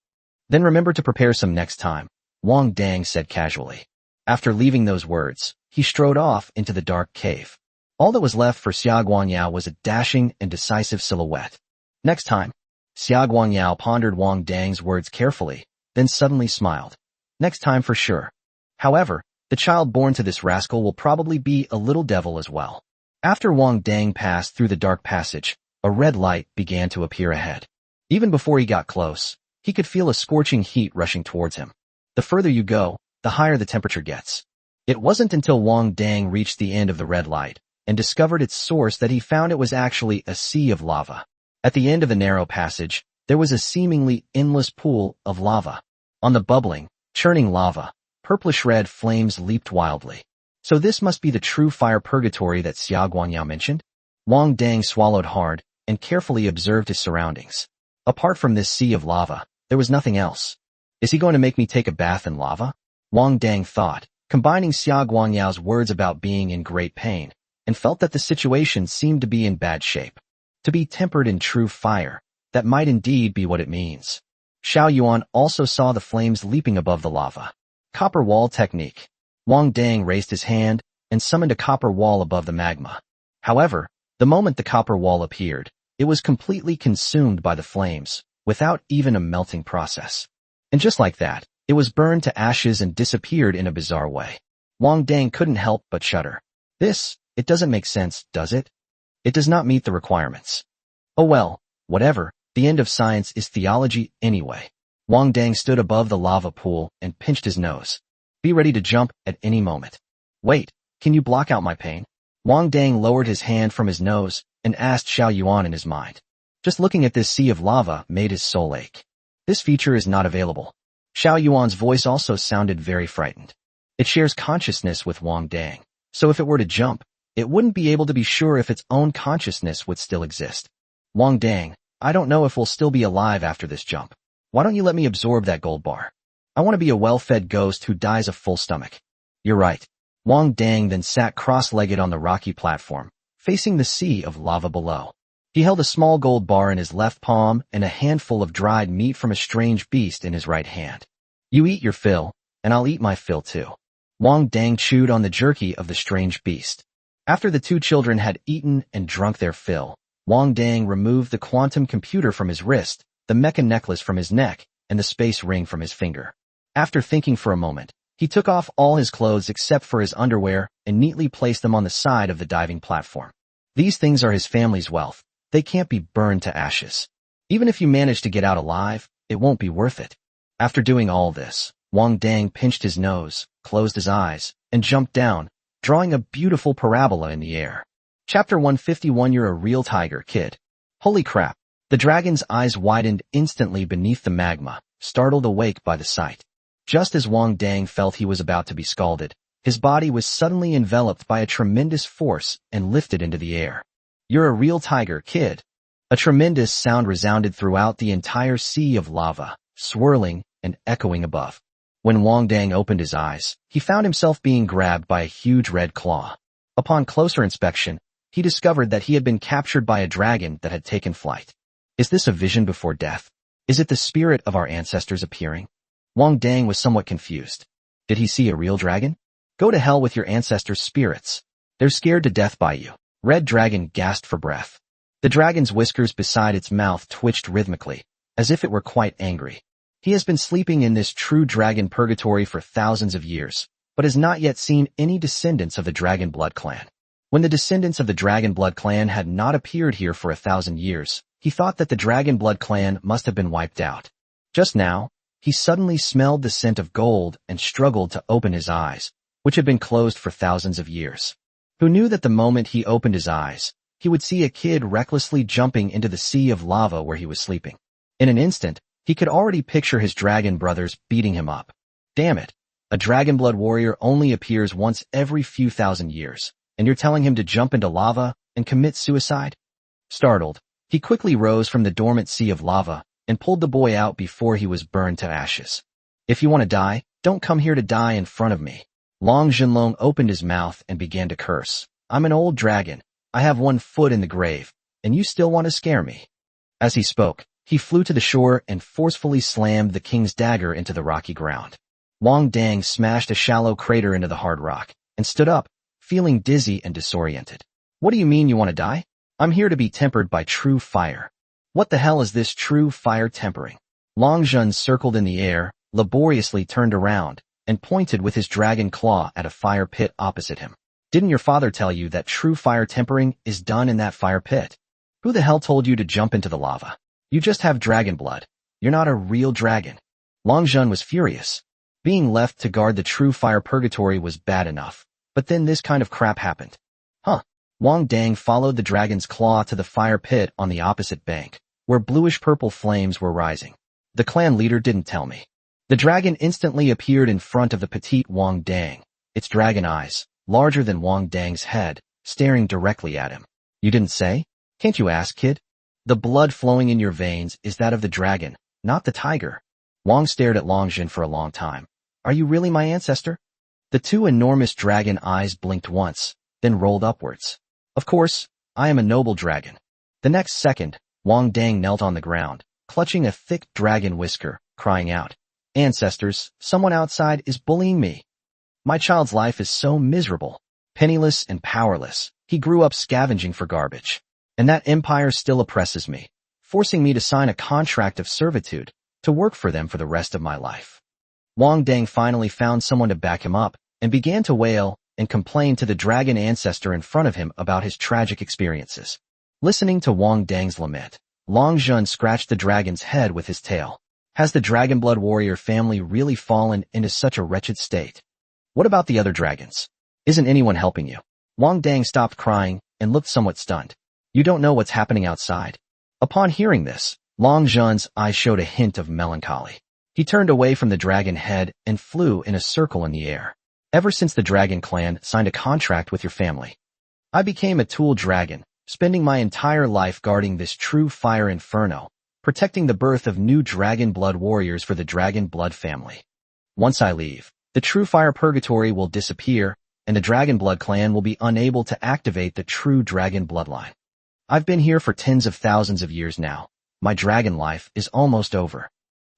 Then remember to prepare some next time, Wang Dang said casually. After leaving those words, he strode off into the dark cave. All that was left for Xia Guangyao was a dashing and decisive silhouette. Next time, Xia Guangyao pondered Wang Dang's words carefully, then suddenly smiled. Next time for sure. However, the child born to this rascal will probably be a little devil as well. After Wang Dang passed through the dark passage, a red light began to appear ahead. Even before he got close, he could feel a scorching heat rushing towards him. The further you go, the higher the temperature gets. It wasn't until Wang Dang reached the end of the red light and discovered its source that he found it was actually a sea of lava. At the end of the narrow passage, there was a seemingly endless pool of lava. On the bubbling, churning lava, purplish-red flames leaped wildly. So this must be the true fire purgatory that Xia Guangyao mentioned? Wang Dang swallowed hard and carefully observed his surroundings. Apart from this sea of lava, there was nothing else. Is he going to make me take a bath in lava? Wang Dang thought, combining Xia Guangyao's words about being in great pain, and felt that the situation seemed to be in bad shape. To be tempered in true fire, that might indeed be what it means. Xiao Yuan also saw the flames leaping above the lava. Copper wall technique. Wang Dang raised his hand and summoned a copper wall above the magma. However, the moment the copper wall appeared, it was completely consumed by the flames, without even a melting process. And just like that, it was burned to ashes and disappeared in a bizarre way. Wang Dang couldn't help but shudder. It doesn't make sense, does it? It does not meet the requirements. Oh well, whatever, the end of science is theology anyway. Wang Dang stood above the lava pool and pinched his nose. Be ready to jump at any moment. Wait, can you block out my pain? Wang Dang lowered his hand from his nose and asked Xiao Yuan in his mind. Just looking at this sea of lava made his soul ache. This feature is not available. Xiao Yuan's voice also sounded very frightened. It shares consciousness with Wang Dang, so if it were to jump, it wouldn't be able to be sure if its own consciousness would still exist. Wang Dang, I don't know if we'll still be alive after this jump. Why don't you let me absorb that gold bar? I want to be a well-fed ghost who dies a full stomach. You're right. Wang Dang then sat cross-legged on the rocky platform, facing the sea of lava below. He held a small gold bar in his left palm and a handful of dried meat from a strange beast in his right hand. You eat your fill, and I'll eat my fill too. Wang Dang chewed on the jerky of the strange beast. After the two children had eaten and drunk their fill, Wang Dang removed the quantum computer from his wrist the mecha necklace from his neck, and the space ring from his finger. After thinking for a moment, he took off all his clothes except for his underwear and neatly placed them on the side of the diving platform. These things are his family's wealth. They can't be burned to ashes. Even if you manage to get out alive, it won't be worth it. After doing all this, Wang Dang pinched his nose, closed his eyes, and jumped down, drawing a beautiful parabola in the air. Chapter 151. You're a real tiger, kid. Holy crap. The dragon's eyes widened instantly beneath the magma, startled awake by the sight. Just as Wang Dang felt he was about to be scalded, his body was suddenly enveloped by a tremendous force and lifted into the air. You're a real tiger, kid. A tremendous sound resounded throughout the entire sea of lava, swirling and echoing above. When Wang Dang opened his eyes, he found himself being grabbed by a huge red claw. Upon closer inspection, he discovered that he had been captured by a dragon that had taken flight. Is this a vision before death? Is it the spirit of our ancestors appearing? Wang Dang was somewhat confused. Did he see a real dragon? Go to hell with your ancestors' spirits. They're scared to death by you. Red Dragon gasped for breath. The dragon's whiskers beside its mouth twitched rhythmically, as if it were quite angry. He has been sleeping in this true dragon purgatory for thousands of years, but has not yet seen any descendants of the Dragon Blood clan. When the descendants of the Dragon Blood clan had not appeared here for 1,000 years, he thought that the Dragon Blood clan must have been wiped out. Just now, he suddenly smelled the scent of gold and struggled to open his eyes, which had been closed for thousands of years. Who knew that the moment he opened his eyes, he would see a kid recklessly jumping into the sea of lava where he was sleeping. In an instant, he could already picture his dragon brothers beating him up. Damn it. A Dragon Blood warrior only appears once every few thousand years, and you're telling him to jump into lava and commit suicide? Startled, he quickly rose from the dormant sea of lava and pulled the boy out before he was burned to ashes. If you want to die, don't come here to die in front of me. Long Jinlong opened his mouth and began to curse. I'm an old dragon. I have 1 foot in the grave, and you still want to scare me. As he spoke, he flew to the shore and forcefully slammed the king's dagger into the rocky ground. Wang Dang smashed a shallow crater into the hard rock and stood up, feeling dizzy and disoriented. What do you mean you want to die? I'm here to be tempered by true fire. What the hell is this true fire tempering? Long Zhun circled in the air, laboriously turned around, and pointed with his dragon claw at a fire pit opposite him. Didn't your father tell you that true fire tempering is done in that fire pit? Who the hell told you to jump into the lava? You just have dragon blood. You're not a real dragon. Long Zhun was furious. Being left to guard the true fire purgatory was bad enough, but then this kind of crap happened. Huh. Wang Dang followed the dragon's claw to the fire pit on the opposite bank, where bluish-purple flames were rising. The clan leader didn't tell me. The dragon instantly appeared in front of the petite Wang Dang, its dragon eyes, larger than Wang Dang's head, staring directly at him. You didn't say? Can't you ask, kid? The blood flowing in your veins is that of the dragon, not the tiger. Wang stared at Longjin for a long time. Are you really my ancestor? The 2 enormous dragon eyes blinked once, then rolled upwards. Of course, I am a noble dragon. The next second, Wang Dang knelt on the ground, clutching a thick dragon whisker, crying out, Ancestors, someone outside is bullying me. My child's life is so miserable. Penniless and powerless, he grew up scavenging for garbage. And that empire still oppresses me, forcing me to sign a contract of servitude to work for them for the rest of my life. Wang Dang finally found someone to back him up and began to wail and complain to the dragon ancestor in front of him about his tragic experiences. Listening to Wang Dang's lament, Long Zhun scratched the dragon's head with his tail. Has the Dragon Blood warrior family really fallen into such a wretched state? What about the other dragons? Isn't anyone helping you? Wang Dang stopped crying and looked somewhat stunned. You don't know what's happening outside? Upon hearing this, Long Zhun's eyes showed a hint of melancholy. He turned away from the dragon head and flew in a circle in the air. Ever since the Dragon Clan signed a contract with your family, I became a tool dragon, spending my entire life guarding this true fire inferno, protecting the birth of new Dragon Blood warriors for the Dragon Blood family. Once I leave, the true fire purgatory will disappear, and the Dragon Blood clan will be unable to activate the true dragon bloodline. I've been here for tens of thousands of years now. My dragon life is almost over.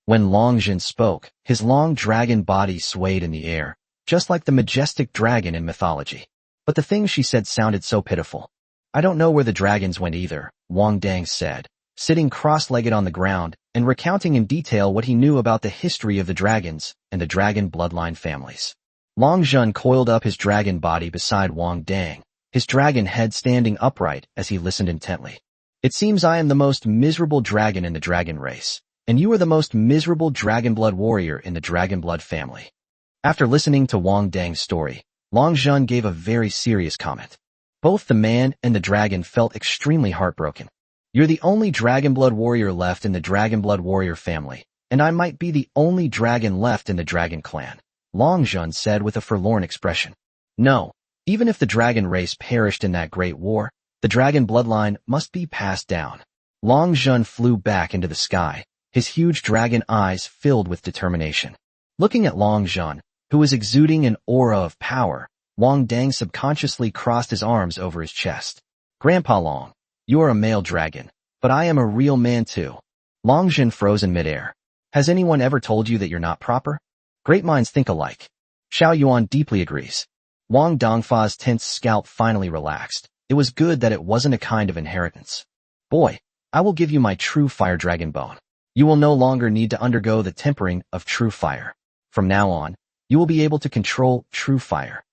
When Longjin spoke, his long dragon body swayed in the air, just like the majestic dragon in mythology. But the things she said sounded so pitiful. I don't know where the dragons went either, Wang Dang said, sitting cross-legged on the ground and recounting in detail what he knew about the history of the dragons and the dragon bloodline families. Long Zhun coiled up his dragon body beside Wang Dang, his dragon head standing upright as he listened intently. It seems I am the most miserable dragon in the dragon race, and you are the most miserable dragon blood warrior in the dragon blood family. After listening to Wang Dang's story, Long Zhun gave a very serious comment. Both the man and the dragon felt extremely heartbroken. You're the only dragon blood warrior left in the dragon blood warrior family, and I might be the only dragon left in the dragon clan, Long Zhun said with a forlorn expression. No, even if the dragon race perished in that great war, the dragon bloodline must be passed down. Long Zhun flew back into the sky, his huge dragon eyes filled with determination. Looking at Long Zhun, who was exuding an aura of power, Wang Dang subconsciously crossed his arms over his chest. Grandpa Long, you are a male dragon, but I am a real man too. Long Zhun froze in midair. Has anyone ever told you that you're not proper? Great minds think alike. Xiao Yuan deeply agrees. Wang Dongfa's tense scalp finally relaxed. It was good that it wasn't a kind of inheritance. Boy, I will give you my true fire dragon bone. You will no longer need to undergo the tempering of true fire. From now on, you will be able to control true fire.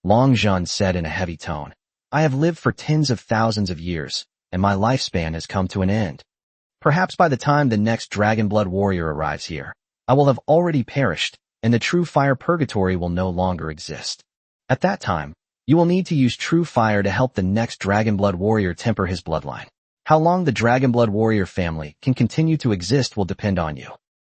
Long Zhun said in a heavy tone. I have lived for tens of thousands of years, and my lifespan has come to an end. Perhaps by the time the next dragon blood warrior arrives here, I will have already perished, and the true fire purgatory will no longer exist. At that time, you will need to use true fire to help the next dragon blood warrior temper his bloodline. How long the dragon blood warrior family can continue to exist will depend on you.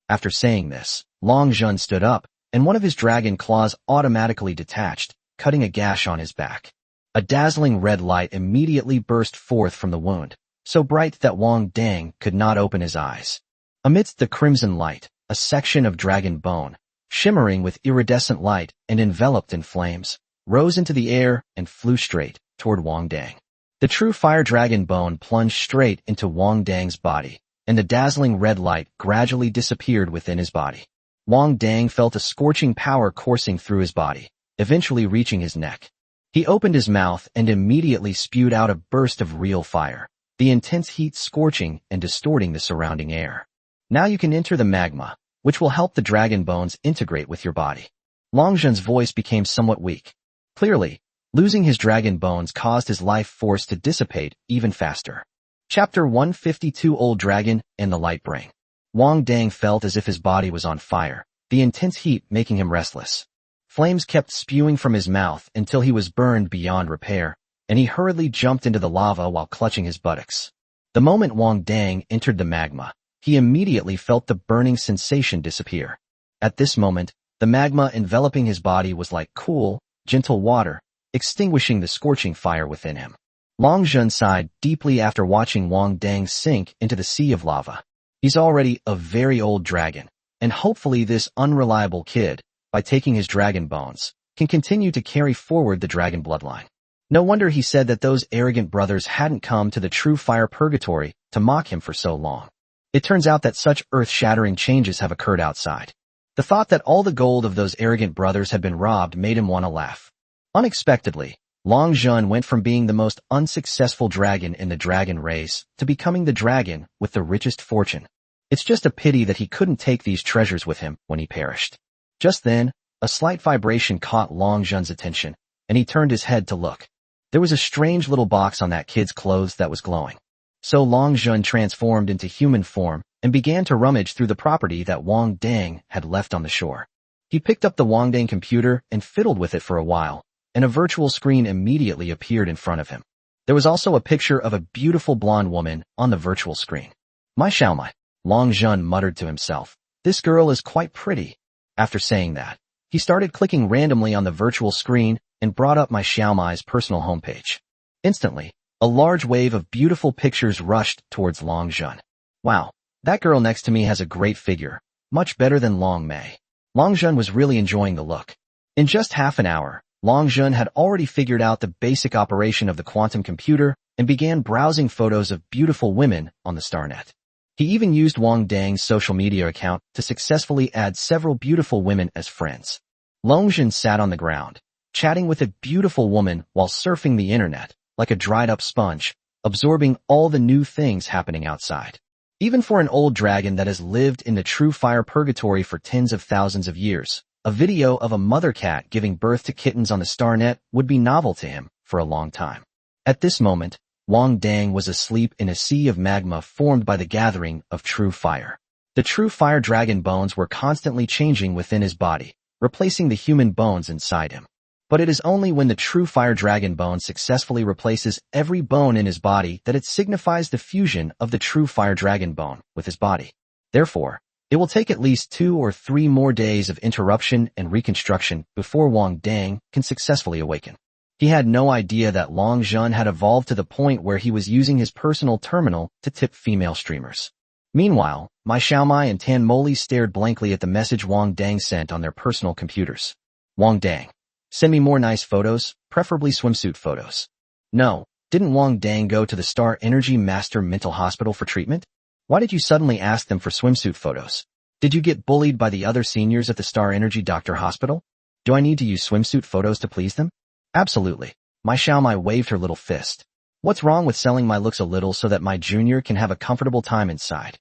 After saying this, Long Zhun stood up, and one of his dragon claws automatically detached, cutting a gash on his back. A dazzling red light immediately burst forth from the wound, so bright that Wang Dang could not open his eyes. Amidst the crimson light, a section of dragon bone, shimmering with iridescent light and enveloped in flames, rose into the air and flew straight toward Wang Dang. The true fire dragon bone plunged straight into Wang Dang's body, and the dazzling red light gradually disappeared within his body. Wang Dang felt a scorching power coursing through his body, eventually reaching his neck. He opened his mouth and immediately spewed out a burst of real fire, the intense heat scorching and distorting the surrounding air. Now you can enter the magma, which will help the dragon bones integrate with your body. Long Zhun's voice became somewhat weak. Clearly, losing his dragon bones caused his life force to dissipate even faster. Chapter 152 Old Dragon and the Light Brain. Wang Dang felt as if his body was on fire, the intense heat making him restless. Flames kept spewing from his mouth until he was burned beyond repair, and he hurriedly jumped into the lava while clutching his buttocks. The moment Wang Dang entered the magma, he immediately felt the burning sensation disappear. At this moment, the magma enveloping his body was like cool, gentle water, extinguishing the scorching fire within him. Long Zhun sighed deeply after watching Wang Dang sink into the sea of lava. He's already a very old dragon, and hopefully this unreliable kid, by taking his dragon bones, can continue to carry forward the dragon bloodline. No wonder he said that those arrogant brothers hadn't come to the true fire purgatory to mock him for so long. It turns out that such earth-shattering changes have occurred outside. The thought that all the gold of those arrogant brothers had been robbed made him want to laugh. Unexpectedly, Long Zhun went from being the most unsuccessful dragon in the dragon race to becoming the dragon with the richest fortune. It's just a pity that he couldn't take these treasures with him when he perished. Just then, a slight vibration caught Long Zhun's attention, and he turned his head to look. There was a strange little box on that kid's clothes that was glowing. So Long Zhun transformed into human form and began to rummage through the property that Wang Dang had left on the shore. He picked up the Wang Dang computer and fiddled with it for a while, and a virtual screen immediately appeared in front of him. There was also a picture of a beautiful blonde woman on the virtual screen. My Xiaomai, Long Zhun muttered to himself. This girl is quite pretty. After saying that, he started clicking randomly on the virtual screen and brought up My Xiaomai's personal homepage. Instantly, a large wave of beautiful pictures rushed towards Long Zhun. Wow, that girl next to me has a great figure, much better than Long Mei. Long Zhun was really enjoying the look. In just half an hour, Long Zhun had already figured out the basic operation of the quantum computer and began browsing photos of beautiful women on the Starnet. He even used Wang Dang's social media account to successfully add several beautiful women as friends. Long Zhun sat on the ground, chatting with a beautiful woman while surfing the internet, like a dried-up sponge, absorbing all the new things happening outside. Even for an old dragon that has lived in the true fire purgatory for tens of thousands of years, a video of a mother cat giving birth to kittens on the Starnet would be novel to him for a long time. At this moment, Wang Dang was asleep in a sea of magma formed by the gathering of true fire. The true fire dragon bones were constantly changing within his body, replacing the human bones inside him. But it is only when the true fire dragon bone successfully replaces every bone in his body that it signifies the fusion of the true fire dragon bone with his body. Therefore, it will take at least 2 or 3 more days of interruption and reconstruction before Wang Dang can successfully awaken. He had no idea that Long Zhen had evolved to the point where he was using his personal terminal to tip female streamers. Meanwhile, Mai Xiaomai and Tan Moli stared blankly at the message Wang Dang sent on their personal computers. Wang Dang, send me more nice photos, preferably swimsuit photos. No, didn't Wang Dang go to the Star Energy Master Mental Hospital for treatment? Why did you suddenly ask them for swimsuit photos? Did you get bullied by the other seniors at the Star Energy Doctor Hospital? Do I need to use swimsuit photos to please them? Absolutely. Mai Xiaomai waved her little fist. What's wrong with selling my looks a little so that my junior can have a comfortable time inside?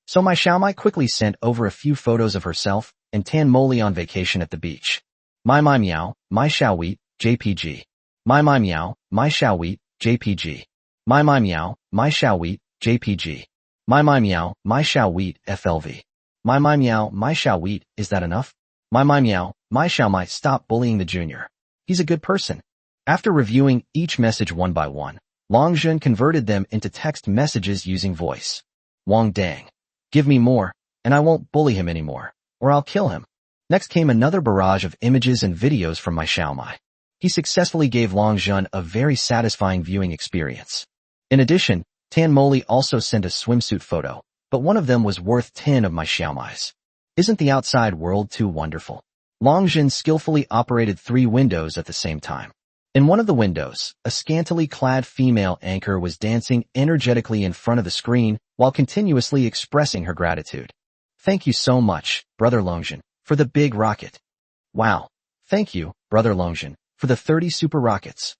So Mai Xiaomai quickly sent over a few photos of herself and Tan Moli on vacation at the beach. Mai Miao, Mai Xiaowei, JPG. Mai Miao, Mai Xiaowei, JPG. Mai Miao, Mai Xiaowei, JPG. Mai Miao, Mai Xiaowei, FLV. Mai Miao, Mai Xiaowei, is that enough? Mai Miao, Mai Xiaomai, stop bullying the junior. He's a good person. After reviewing each message one by one, Long Zhen converted them into text messages using voice. Wang Dang, give me more, and I won't bully him anymore, or I'll kill him. Next came another barrage of images and videos from Mai Xiaomai. He successfully gave Long Zhen a very satisfying viewing experience. In addition, Tan Moli also sent a swimsuit photo, but one of them was worth 10 of Mai Xiaomai's. Isn't the outside world too wonderful? Long Zhen skillfully operated 3 windows at the same time. In one of the windows, a scantily clad female anchor was dancing energetically in front of the screen while continuously expressing her gratitude. Thank you so much, Brother Longzhen, for the big rocket. Wow. Thank you, Brother Longzhen, for the 30 super rockets.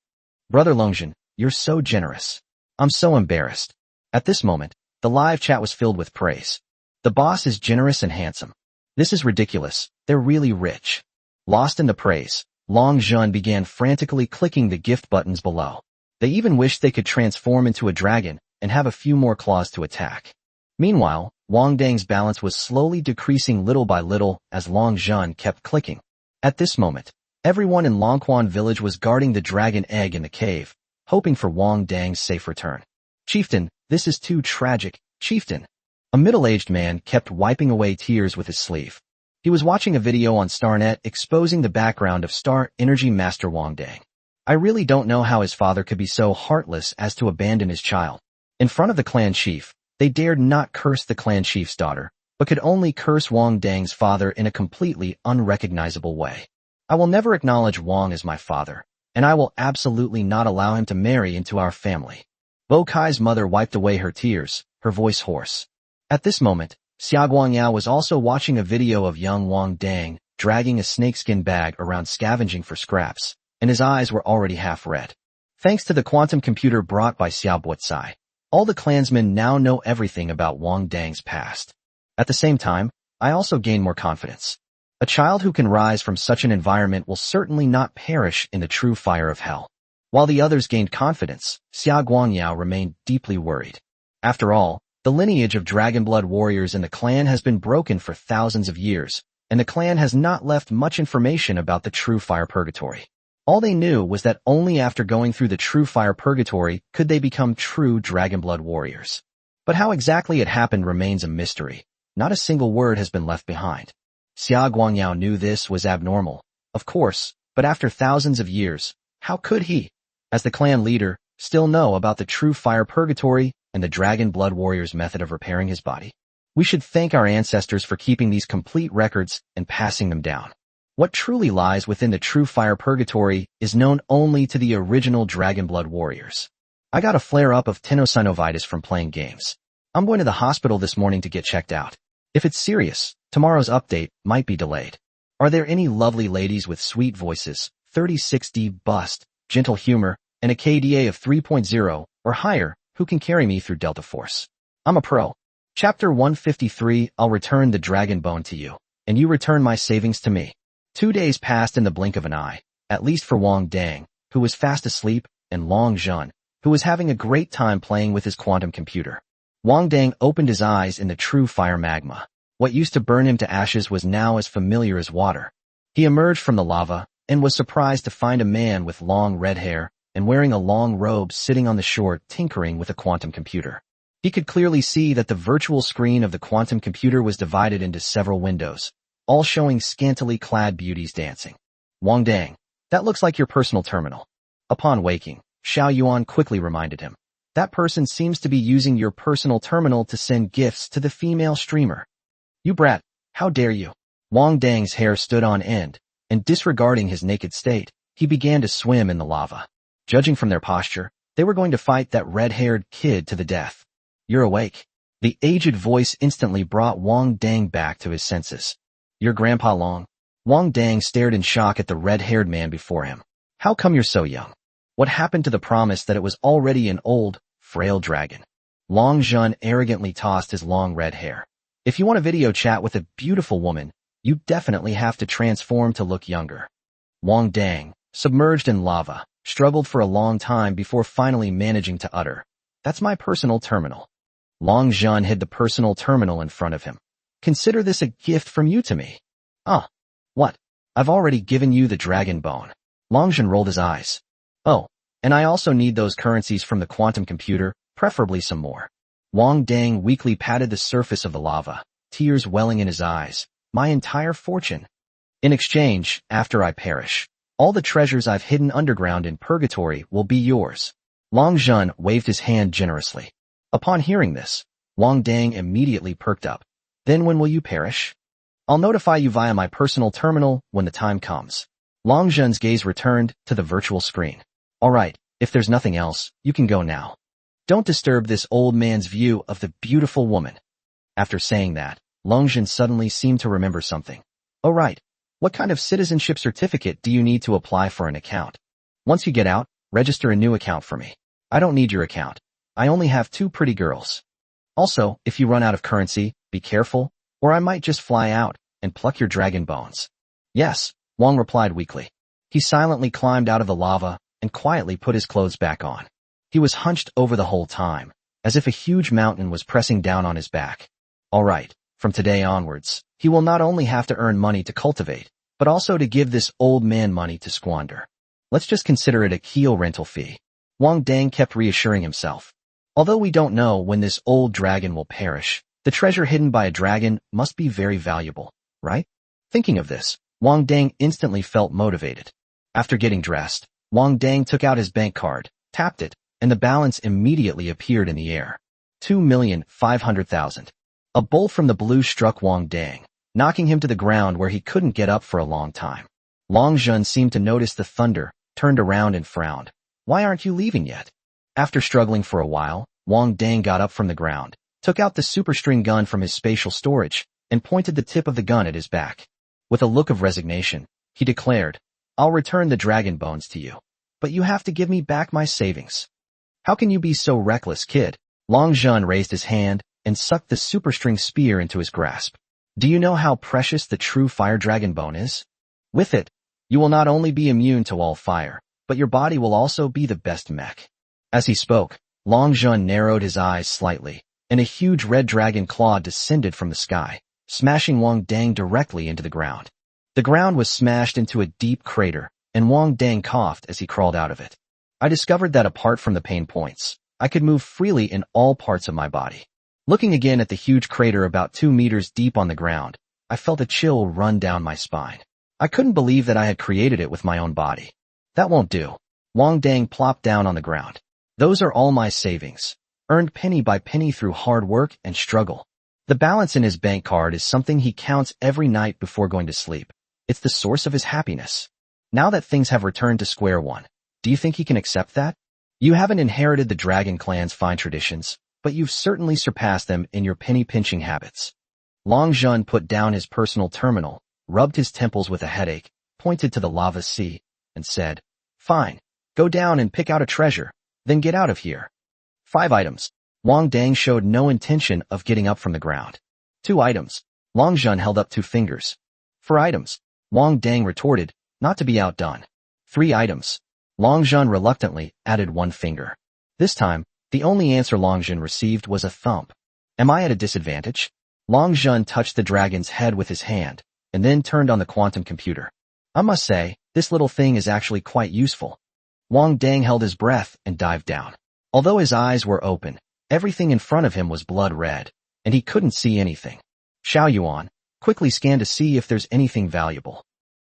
Brother Longzhen, you're so generous. I'm so embarrassed. At this moment, the live chat was filled with praise. The boss is generous and handsome. This is ridiculous. They're really rich. Lost in the praise, Long Zhen began frantically clicking the gift buttons below. They even wished they could transform into a dragon and have a few more claws to attack. Meanwhile, Wang Dang's balance was slowly decreasing little by little as Long Zhen kept clicking. At this moment, everyone in Longquan village was guarding the dragon egg in the cave, hoping for Wang Dang's safe return. Chieftain, this is too tragic, Chieftain. A middle-aged man kept wiping away tears with his sleeve. He was watching a video on Starnet exposing the background of Star Energy Master Wang Dang. I really don't know how his father could be so heartless as to abandon his child. In front of the clan chief, they dared not curse the clan chief's daughter, but could only curse Wang Dang's father in a completely unrecognizable way. I will never acknowledge Wang as my father, and I will absolutely not allow him to marry into our family. Bo Kai's mother wiped away her tears, her voice hoarse. At this moment, Xia Guangyao was also watching a video of young Wang Dang dragging a snakeskin bag around scavenging for scraps, and his eyes were already half red. Thanks to the quantum computer brought by Xiao Buotsai, all the clansmen now know everything about Wang Dang's past. At the same time, I also gain more confidence. A child who can rise from such an environment will certainly not perish in the true fire of hell. While the others gained confidence, Xia Guangyao remained deeply worried. After all, the lineage of Dragonblood warriors in the clan has been broken for thousands of years, and the clan has not left much information about the true fire purgatory. All they knew was that only after going through the true fire purgatory could they become true Dragonblood warriors. But how exactly it happened remains a mystery. Not a single word has been left behind. Xia Guangyao knew this was abnormal, of course, but after thousands of years, how could he, as the clan leader, still know about the true fire purgatory and the Dragon Blood Warrior's method of repairing his body? We should thank our ancestors for keeping these complete records and passing them down. What truly lies within the true fire purgatory is known only to the original Dragon Blood Warriors. I got a flare-up of tenosynovitis from playing games. I'm going to the hospital this morning to get checked out. If it's serious, tomorrow's update might be delayed. Are there any lovely ladies with sweet voices, 30-60 bust, gentle humor, and a KDA of 3.0 or higher who can carry me through Delta Force? I'm a pro. Chapter 153, I'll return the dragon bone to you, and you return my savings to me. 2 days passed in the blink of an eye, at least for Wang Dang, who was fast asleep, and Long Zhun, who was having a great time playing with his quantum computer. Wang Dang opened his eyes in the true fire magma. What used to burn him to ashes was now as familiar as water. He emerged from the lava, and was surprised to find a man with long red hair and wearing a long robe sitting on the shore tinkering with a quantum computer. He could clearly see that the virtual screen of the quantum computer was divided into several windows, all showing scantily clad beauties dancing. Wang Dang, that looks like your personal terminal. Upon waking, Xiao Yuan quickly reminded him. That person seems to be using your personal terminal to send gifts to the female streamer. You brat, how dare you? Wang Dang's hair stood on end, and disregarding his naked state, he began to swim in the lava. Judging from their posture, they were going to fight that red-haired kid to the death. You're awake. The aged voice instantly brought Wang Dang back to his senses. Your Grandpa Long? Wang Dang stared in shock at the red-haired man before him. How come you're so young? What happened to the promise that it was already an old, frail dragon? Long Zhun arrogantly tossed his long red hair. If you want a video chat with a beautiful woman, you definitely have to transform to look younger. Wang Dang, submerged in lava, struggled for a long time before finally managing to utter. That's my personal terminal. Long Zhun hid the personal terminal in front of him. Consider this a gift from you to me. Ah, what? I've already given you the dragon bone. Long Zhun rolled his eyes. Oh, and I also need those currencies from the quantum computer, preferably some more. Wang Dang weakly patted the surface of the lava, tears welling in his eyes. My entire fortune. In exchange, after I perish, all the treasures I've hidden underground in purgatory will be yours. Long Zhun waved his hand generously. Upon hearing this, Wang Dang immediately perked up. Then when will you perish? I'll notify you via my personal terminal when the time comes. Long Zhun's gaze returned to the virtual screen. All right, if there's nothing else, you can go now. Don't disturb this old man's view of the beautiful woman. After saying that, Long Zhun suddenly seemed to remember something. Oh right, what kind of citizenship certificate do you need to apply for an account? Once you get out, register a new account for me. I don't need your account. I only have 2 pretty girls. Also, if you run out of currency, be careful, or I might just fly out and pluck your dragon bones. Yes, Wang replied weakly. He silently climbed out of the lava and quietly put his clothes back on. He was hunched over the whole time, as if a huge mountain was pressing down on his back. All right, from today onwards, he will not only have to earn money to cultivate, but also to give this old man money to squander. Let's just consider it a keel rental fee. Wang Dang kept reassuring himself. Although we don't know when this old dragon will perish, the treasure hidden by a dragon must be very valuable, right? Thinking of this, Wang Dang instantly felt motivated. After getting dressed, Wang Dang took out his bank card, tapped it, and the balance immediately appeared in the air. 2,500,000. A bolt from the blue struck Wang Dang, knocking him to the ground where he couldn't get up for a long time. Long Zhun seemed to notice the thunder, turned around and frowned. Why aren't you leaving yet? After struggling for a while, Wang Dang got up from the ground, took out the superstring gun from his spatial storage, and pointed the tip of the gun at his back. With a look of resignation, he declared, I'll return the dragon bones to you, but you have to give me back my savings. How can you be so reckless, kid? Long Zhun raised his hand and sucked the superstring spear into his grasp. Do you know how precious the true fire dragon bone is? With it, you will not only be immune to all fire, but your body will also be the best mech. As he spoke, Long Zhun narrowed his eyes slightly, and a huge red dragon claw descended from the sky, smashing Wang Dang directly into the ground. The ground was smashed into a deep crater, and Wang Dang coughed as he crawled out of it. I discovered that apart from the pain points, I could move freely in all parts of my body. Looking again at the huge crater about 2 meters deep on the ground, I felt a chill run down my spine. I couldn't believe that I had created it with my own body. That won't do. Wang Dang plopped down on the ground. Those are all my savings, earned penny by penny through hard work and struggle. The balance in his bank card is something he counts every night before going to sleep. It's the source of his happiness. Now that things have returned to square one, do you think he can accept that? You haven't inherited the Dragon Clan's fine traditions, but you've certainly surpassed them in your penny-pinching habits. Long Zhun put down his personal terminal, rubbed his temples with a headache, pointed to the lava sea, and said, Fine, go down and pick out a treasure, then get out of here. 5 items. Wang Dang showed no intention of getting up from the ground. 2 items. Long Zhun held up 2 fingers. 4 items. Wang Dang retorted, not to be outdone. 3 items. Long Zhun reluctantly added 1 finger. This time, the only answer Long Zhun received was a thump. Am I at a disadvantage? Long Zhun touched the dragon's head with his hand, and then turned on the quantum computer. I must say, this little thing is actually quite useful. Wang Dang held his breath and dived down. Although his eyes were open, everything in front of him was blood red, and he couldn't see anything. Xiao Yuan quickly scanned to see if there's anything valuable.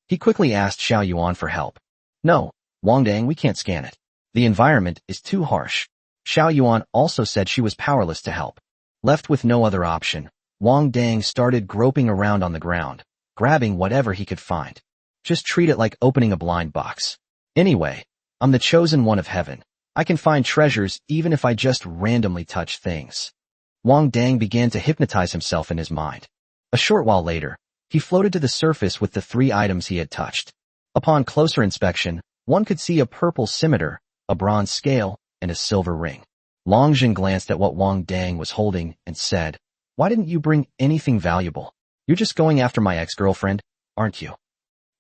He quickly asked Xiao Yuan for help. No, Wang Dang, we can't scan it. The environment is too harsh. Xiao Yuan also said she was powerless to help. Left with no other option, Wang Dang started groping around on the ground, grabbing whatever he could find. Just treat it like opening a blind box. Anyway, I'm the chosen one of heaven. I can find treasures even if I just randomly touch things. Wang Dang began to hypnotize himself in his mind. A short while later, he floated to the surface with the 3 items he had touched. Upon closer inspection, one could see a purple scimitar, a bronze scale, and a silver ring. Long Zhun glanced at what Wang Dang was holding and said, "Why didn't you bring anything valuable? You're just going after my ex-girlfriend, aren't you?"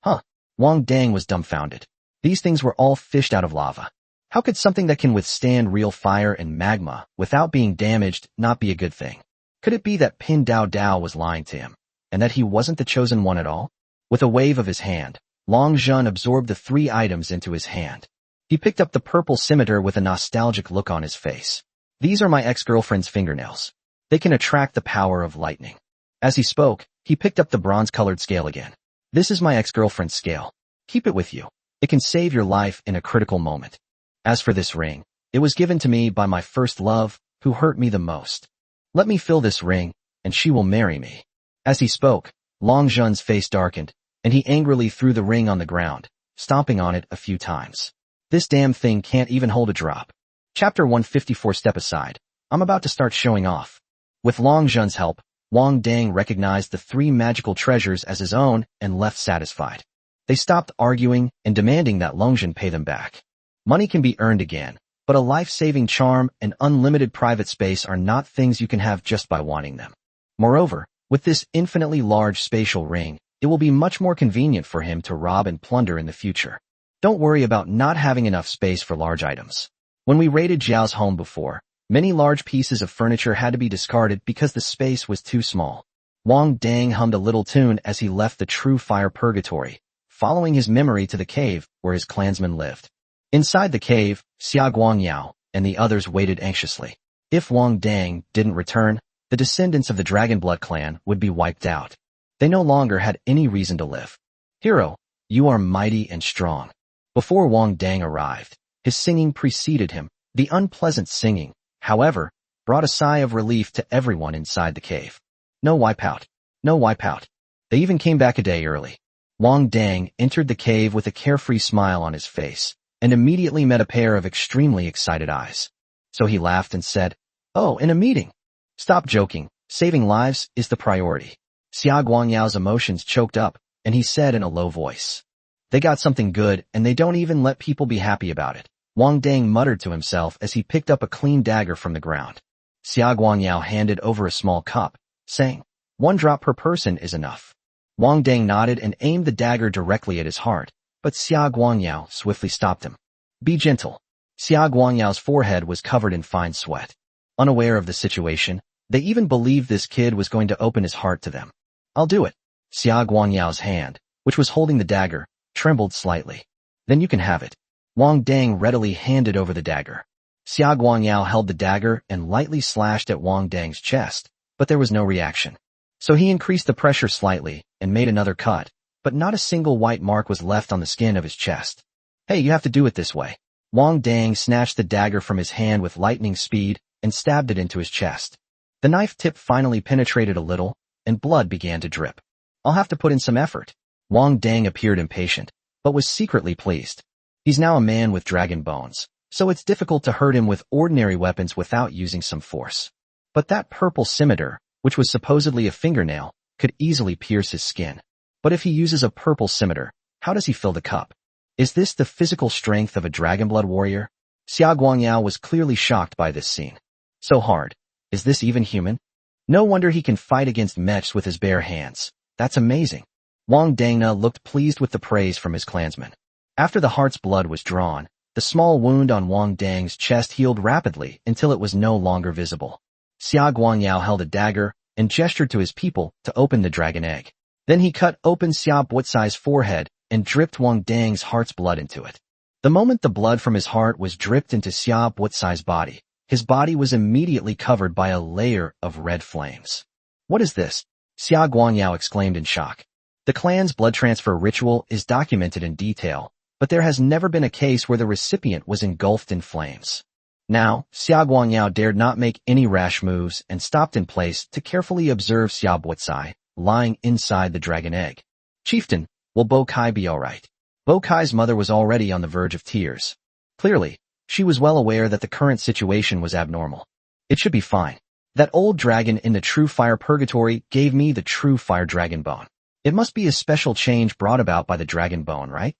Huh. Wang Dang was dumbfounded. These things were all fished out of lava. How could something that can withstand real fire and magma without being damaged not be a good thing? Could it be that Pin Dao Dao was lying to him, and that he wasn't the chosen one at all? With a wave of his hand, Long Zhun absorbed the 3 items into his hand. He picked up the purple scimitar with a nostalgic look on his face. These are my ex-girlfriend's fingernails. They can attract the power of lightning. As he spoke, he picked up the bronze-colored scale again. This is my ex-girlfriend's scale. Keep it with you. It can save your life in a critical moment. As for this ring, it was given to me by my first love, who hurt me the most. Let me fill this ring, and she will marry me. As he spoke, Long Zhun's face darkened, and he angrily threw the ring on the ground, stomping on it a few times. This damn thing can't even hold a drop. Chapter 154. Step aside. I'm about to start showing off. With Long Zhun's help, Wang Dang recognized the 3 magical treasures as his own and left satisfied. They stopped arguing and demanding that Long Zhun pay them back. Money can be earned again, but a life-saving charm and unlimited private space are not things you can have just by wanting them. Moreover, with this infinitely large spatial ring, it will be much more convenient for him to rob and plunder in the future. Don't worry about not having enough space for large items. When we raided Zhao's home before, many large pieces of furniture had to be discarded because the space was too small. Wang Dang hummed a little tune as he left the True Fire Purgatory, following his memory to the cave where his clansmen lived. Inside the cave, Xia Guangyao and the others waited anxiously. If Wang Dang didn't return, the descendants of the Dragonblood clan would be wiped out. They no longer had any reason to live. Hero, you are mighty and strong. Before Wang Dang arrived, his singing preceded him. The unpleasant singing, however, brought a sigh of relief to everyone inside the cave. No wipeout. No wipeout. They even came back a day early. Wang Dang entered the cave with a carefree smile on his face, and immediately met a pair of extremely excited eyes. So he laughed and said, "Oh, in a meeting? Stop joking, saving lives is the priority." Xia Guangyao's emotions choked up, and he said in a low voice, "They got something good, and they don't even let people be happy about it." Wang Dang muttered to himself as he picked up a clean dagger from the ground. Xia Guangyao handed over a small cup, saying, "1 drop per person is enough." Wang Dang nodded and aimed the dagger directly at his heart, but Xia Guangyao swiftly stopped him. "Be gentle." Xia Guangyao's forehead was covered in fine sweat. Unaware of the situation, they even believed this kid was going to open his heart to them. "I'll do it." Xia Guangyao's hand, which was holding the dagger, trembled slightly. "Then you can have it." Wang Dang readily handed over the dagger. Xia Guangyao held the dagger and lightly slashed at Wang Dang's chest, but there was no reaction. So he increased the pressure slightly and made another cut, but not a single white mark was left on the skin of his chest. "Hey, you have to do it this way." Wang Dang snatched the dagger from his hand with lightning speed and stabbed it into his chest. The knife tip finally penetrated a little, and blood began to drip. "I'll have to put in some effort." Wang Dang appeared impatient, but was secretly pleased. He's now a man with dragon bones, so it's difficult to hurt him with ordinary weapons without using some force. But that purple scimitar, which was supposedly a fingernail, could easily pierce his skin. But if he uses a purple scimitar, how does he fill the cup? Is this the physical strength of a Dragonblood warrior? Xia Guangyao was clearly shocked by this scene. So hard. Is this even human? No wonder he can fight against mechs with his bare hands. That's amazing. Wang Dangna looked pleased with the praise from his clansmen. After the heart's blood was drawn, the small wound on Wang Dang's chest healed rapidly until it was no longer visible. Xia Guangyao held a dagger and gestured to his people to open the dragon egg. Then he cut open Xia Buotsai's forehead and dripped Wang Dang's heart's blood into it. The moment the blood from his heart was dripped into Xia Buotsai's body, his body was immediately covered by a layer of red flames. What is this? Xia Guangyao exclaimed in shock. The clan's blood transfer ritual is documented in detail, but there has never been a case where the recipient was engulfed in flames. Now, Xia Guangyao dared not make any rash moves and stopped in place to carefully observe Xia Buotsai, lying inside the dragon egg. Chieftain, will Bo Kai be alright? Bo Kai's mother was already on the verge of tears. Clearly, she was well aware that the current situation was abnormal. It should be fine. That old dragon in the True Fire Purgatory gave me the True Fire Dragon Bone. It must be a special change brought about by the Dragon Bone, right?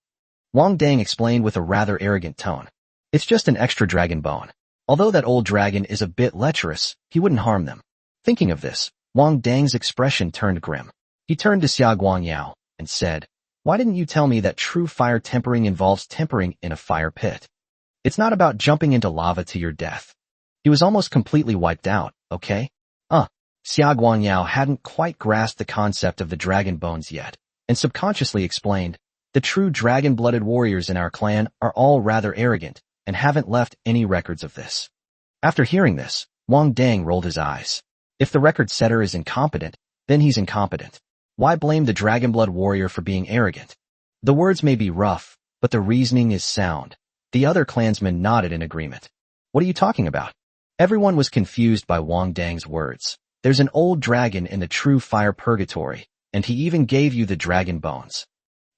Wang Dang explained with a rather arrogant tone. It's just an extra dragon bone. Although that old dragon is a bit lecherous, he wouldn't harm them. Thinking of this, Wang Dang's expression turned grim. He turned to Xia Guangyao and said, "Why didn't you tell me that true fire tempering involves tempering in a fire pit? It's not about jumping into lava to your death." He was almost completely wiped out, okay? Xia Guangyao hadn't quite grasped the concept of the dragon bones yet, and subconsciously explained, "The true dragon-blooded warriors in our clan are all rather arrogant, and haven't left any records of this." After hearing this, Wang Dang rolled his eyes. If the record setter is incompetent, then he's incompetent. Why blame the dragon-blood warrior for being arrogant? The words may be rough, but the reasoning is sound. The other clansmen nodded in agreement. What are you talking about? Everyone was confused by Wang Dang's words. There's an old dragon in the True Fire Purgatory, and he even gave you the dragon bones.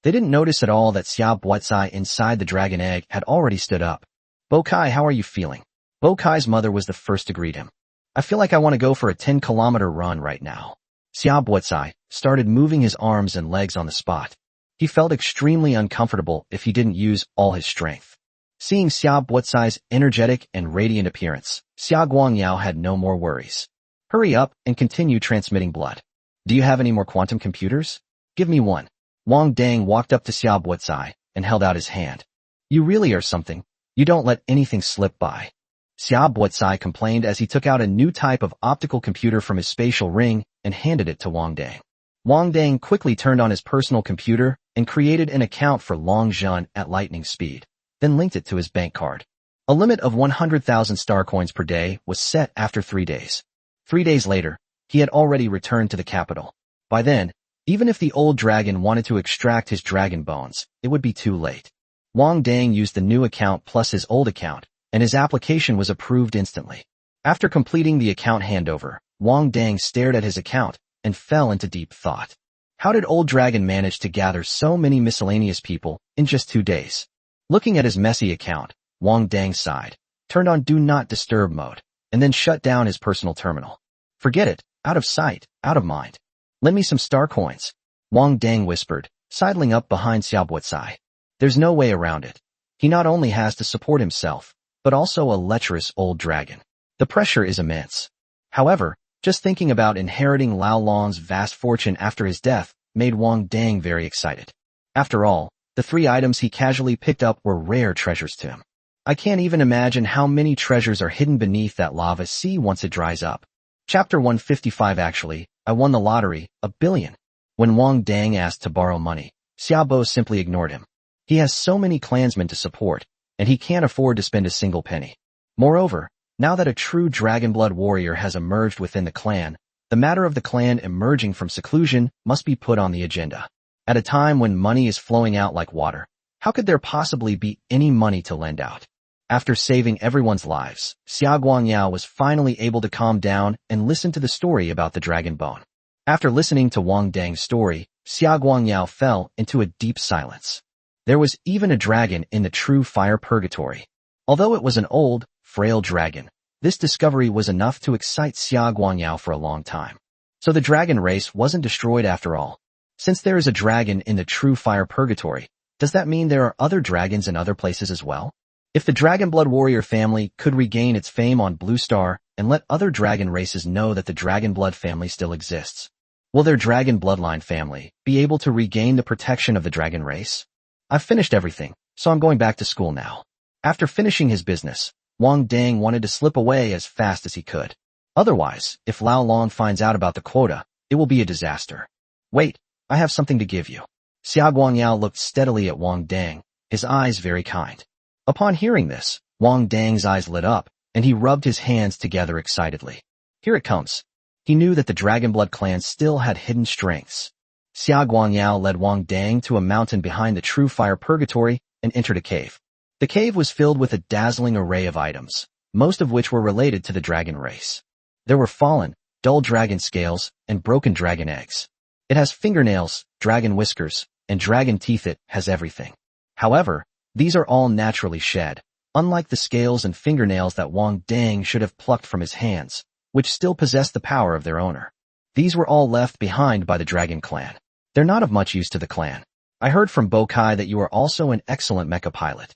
They didn't notice at all that Xia Buotsai inside the dragon egg had already stood up. "Bo Kai, how are you feeling?" Bo Kai's mother was the first to greet him. "I feel like I want to go for a 10-kilometer run right now." Xia Buotsai started moving his arms and legs on the spot. He felt extremely uncomfortable if he didn't use all his strength. Seeing Xia Buotsai's energetic and radiant appearance, Xia Guangyao had no more worries. "Hurry up and continue transmitting blood. Do you have any more quantum computers? Give me one." Wang Dang walked up to Xia Buotsai and held out his hand. "You really are something. You don't let anything slip by." Xia Buotsai complained as he took out a new type of optical computer from his spatial ring and handed it to Wang Dang. Wang Dang quickly turned on his personal computer and created an account for Long Zhun at lightning speed, then linked it to his bank card. A limit of 100,000 star coins per day was set after 3 days. 3 days later, he had already returned to the capital. By then, even if the old dragon wanted to extract his dragon bones, it would be too late. Wang Dang used the new account plus his old account, and his application was approved instantly. After completing the account handover, Wang Dang stared at his account and fell into deep thought. How did Old Dragon manage to gather so many miscellaneous people in just 2 days? Looking at his messy account, Wang Dang sighed, turned on Do Not Disturb mode, and then shut down his personal terminal. "Forget it, out of sight, out of mind. Lend me some star coins," Wang Dang whispered, sidling up behind Xia Buotsai. There's no way around it. He not only has to support himself, but also a lecherous old dragon. The pressure is immense. However, just thinking about inheriting Lao Lon's vast fortune after his death made Wang Dang very excited. After all, the 3 items he casually picked up were rare treasures to him. I can't even imagine how many treasures are hidden beneath that lava sea once it dries up. Chapter 155 Actually, I won the lottery, $1 billion. When Wang Dang asked to borrow money, Xiaobo simply ignored him. He has so many clansmen to support, and he can't afford to spend a single penny. Moreover, now that a true dragon-blood warrior has emerged within the clan, the matter of the clan emerging from seclusion must be put on the agenda. At a time when money is flowing out like water, how could there possibly be any money to lend out? After saving everyone's lives, Xia Guangyao was finally able to calm down and listen to the story about the dragon bone. After listening to Wang Dang's story, Xia Guangyao fell into a deep silence. There was even a dragon in the True Fire Purgatory. Although it was an old, frail dragon, this discovery was enough to excite Xia Guangyao for a long time. So the dragon race wasn't destroyed after all. Since there is a dragon in the True Fire Purgatory, does that mean there are other dragons in other places as well? If the Dragon Blood Warrior family could regain its fame on Blue Star, and let other dragon races know that the Dragon Blood family still exists. Will their dragon bloodline family be able to regain the protection of the dragon race? I've finished everything, so I'm going back to school now. After finishing his business, Wang Dang wanted to slip away as fast as he could. Otherwise, if Lao Long finds out about the quota, it will be a disaster. Wait, I have something to give you. Xia Guangyao looked steadily at Wang Dang, his eyes very kind. Upon hearing this, Wang Dang's eyes lit up, and he rubbed his hands together excitedly. Here it comes. He knew that the Dragon Blood clan still had hidden strengths. Xia Guangyao led Wang Dang to a mountain behind the True Fire Purgatory and entered a cave. The cave was filled with a dazzling array of items, most of which were related to the dragon race. There were fallen, dull dragon scales, and broken dragon eggs. It has fingernails, dragon whiskers, and dragon teeth. It has everything. However, these are all naturally shed, unlike the scales and fingernails that Wang Dang should have plucked from his hands, which still possessed the power of their owner. These were all left behind by the dragon clan. They're not of much use to the clan. I heard from Bokai that you are also an excellent mecha pilot.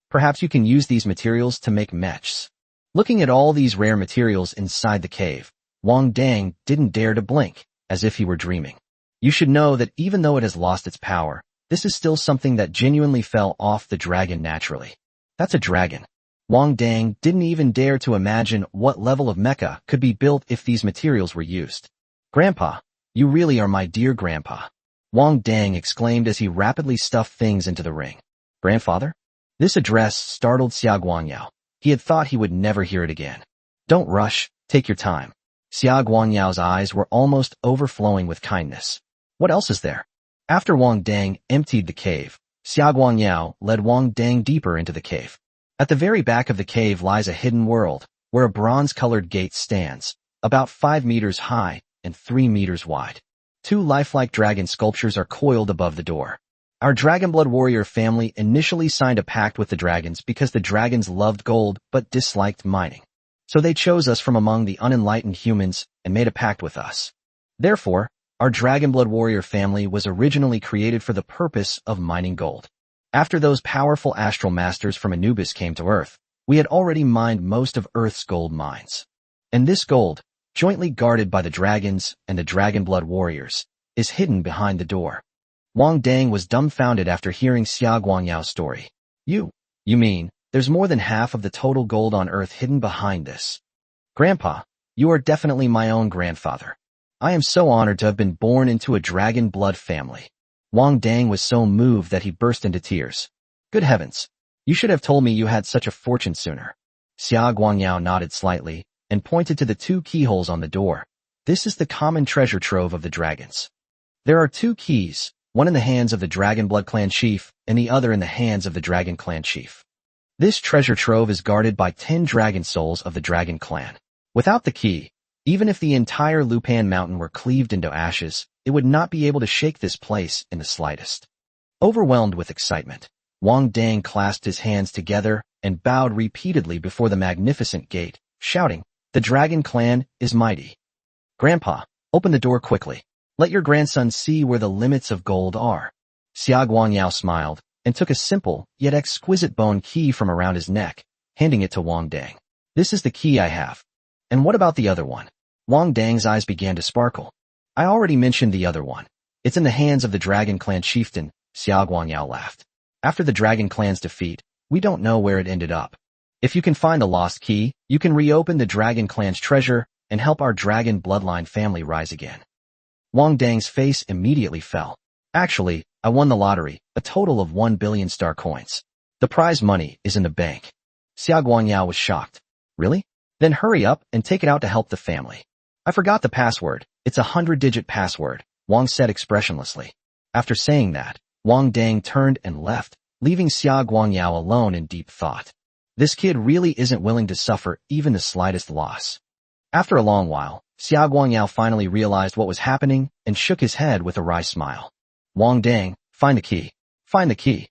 Perhaps you can use these materials to make mechs. Looking at all these rare materials inside the cave, Wang Dang didn't dare to blink, as if he were dreaming. You should know that even though it has lost its power, this is still something that genuinely fell off the dragon naturally. That's a dragon. Wang Dang didn't even dare to imagine what level of mecha could be built if these materials were used. Grandpa, you really are my dear grandpa. Wang Dang exclaimed as he rapidly stuffed things into the ring. Grandfather? This address startled Xia Guangyao. He had thought he would never hear it again. Don't rush, take your time. Xia Guanyao's eyes were almost overflowing with kindness. What else is there? After Wang Dang emptied the cave, Xia Guangyao led Wang Dang deeper into the cave. At the very back of the cave lies a hidden world, where a bronze-colored gate stands, about 5 meters high and 3 meters wide. 2 lifelike dragon sculptures are coiled above the door. Our Dragon Blood warrior family initially signed a pact with the dragons because the dragons loved gold but disliked mining. So they chose us from among the unenlightened humans and made a pact with us. Therefore, our Dragon Blood warrior family was originally created for the purpose of mining gold. After those powerful astral masters from Anubis came to Earth, we had already mined most of Earth's gold mines. And this gold, jointly guarded by the dragons and the Dragon Blood warriors, is hidden behind the door. Wang Dang was dumbfounded after hearing Xia Guangyao's story. You mean, there's more than half of the total gold on Earth hidden behind this? Grandpa, you are definitely my own grandfather. I am so honored to have been born into a Dragon Blood family. Wang Dang was so moved that he burst into tears. Good heavens, you should have told me you had such a fortune sooner. Xia Guangyao nodded slightly and pointed to the 2 keyholes on the door. This is the common treasure trove of the dragons. There are 2 keys, one in the hands of the Dragon Blood clan chief and the other in the hands of the Dragon clan chief. This treasure trove is guarded by 10 dragon souls of the Dragon clan. Without the key, even if the entire Lupan mountain were cleaved into ashes, it would not be able to shake this place in the slightest. Overwhelmed with excitement, Wang Dang clasped his hands together and bowed repeatedly before the magnificent gate, shouting, "The Dragon clan is mighty. Grandpa, open the door quickly. Let your grandson see where the limits of gold are." Xia Guangyao smiled and took a simple yet exquisite bone key from around his neck, handing it to Wang Dang. This is the key I have. And what about the other one? Wang Dang's eyes began to sparkle. I already mentioned the other one. It's in the hands of the Dragon clan chieftain, Xia Guangyao laughed. After the Dragon clan's defeat, we don't know where it ended up. If you can find the lost key, you can reopen the Dragon clan's treasure and help our Dragon bloodline family rise again. Wang Dang's face immediately fell. Actually, I won the lottery, a total of 1 billion star coins. The prize money is in the bank. Xia Guangyao was shocked. Really? Then hurry up and take it out to help the family. I forgot the password. It's a 100-digit password, Wang said expressionlessly. After saying that, Wang Dang turned and left, leaving Xia Guangyao alone in deep thought. This kid really isn't willing to suffer even the slightest loss. After a long while, Xia Guangyao finally realized what was happening and shook his head with a wry smile. Wang Dang, find the key. Find the key.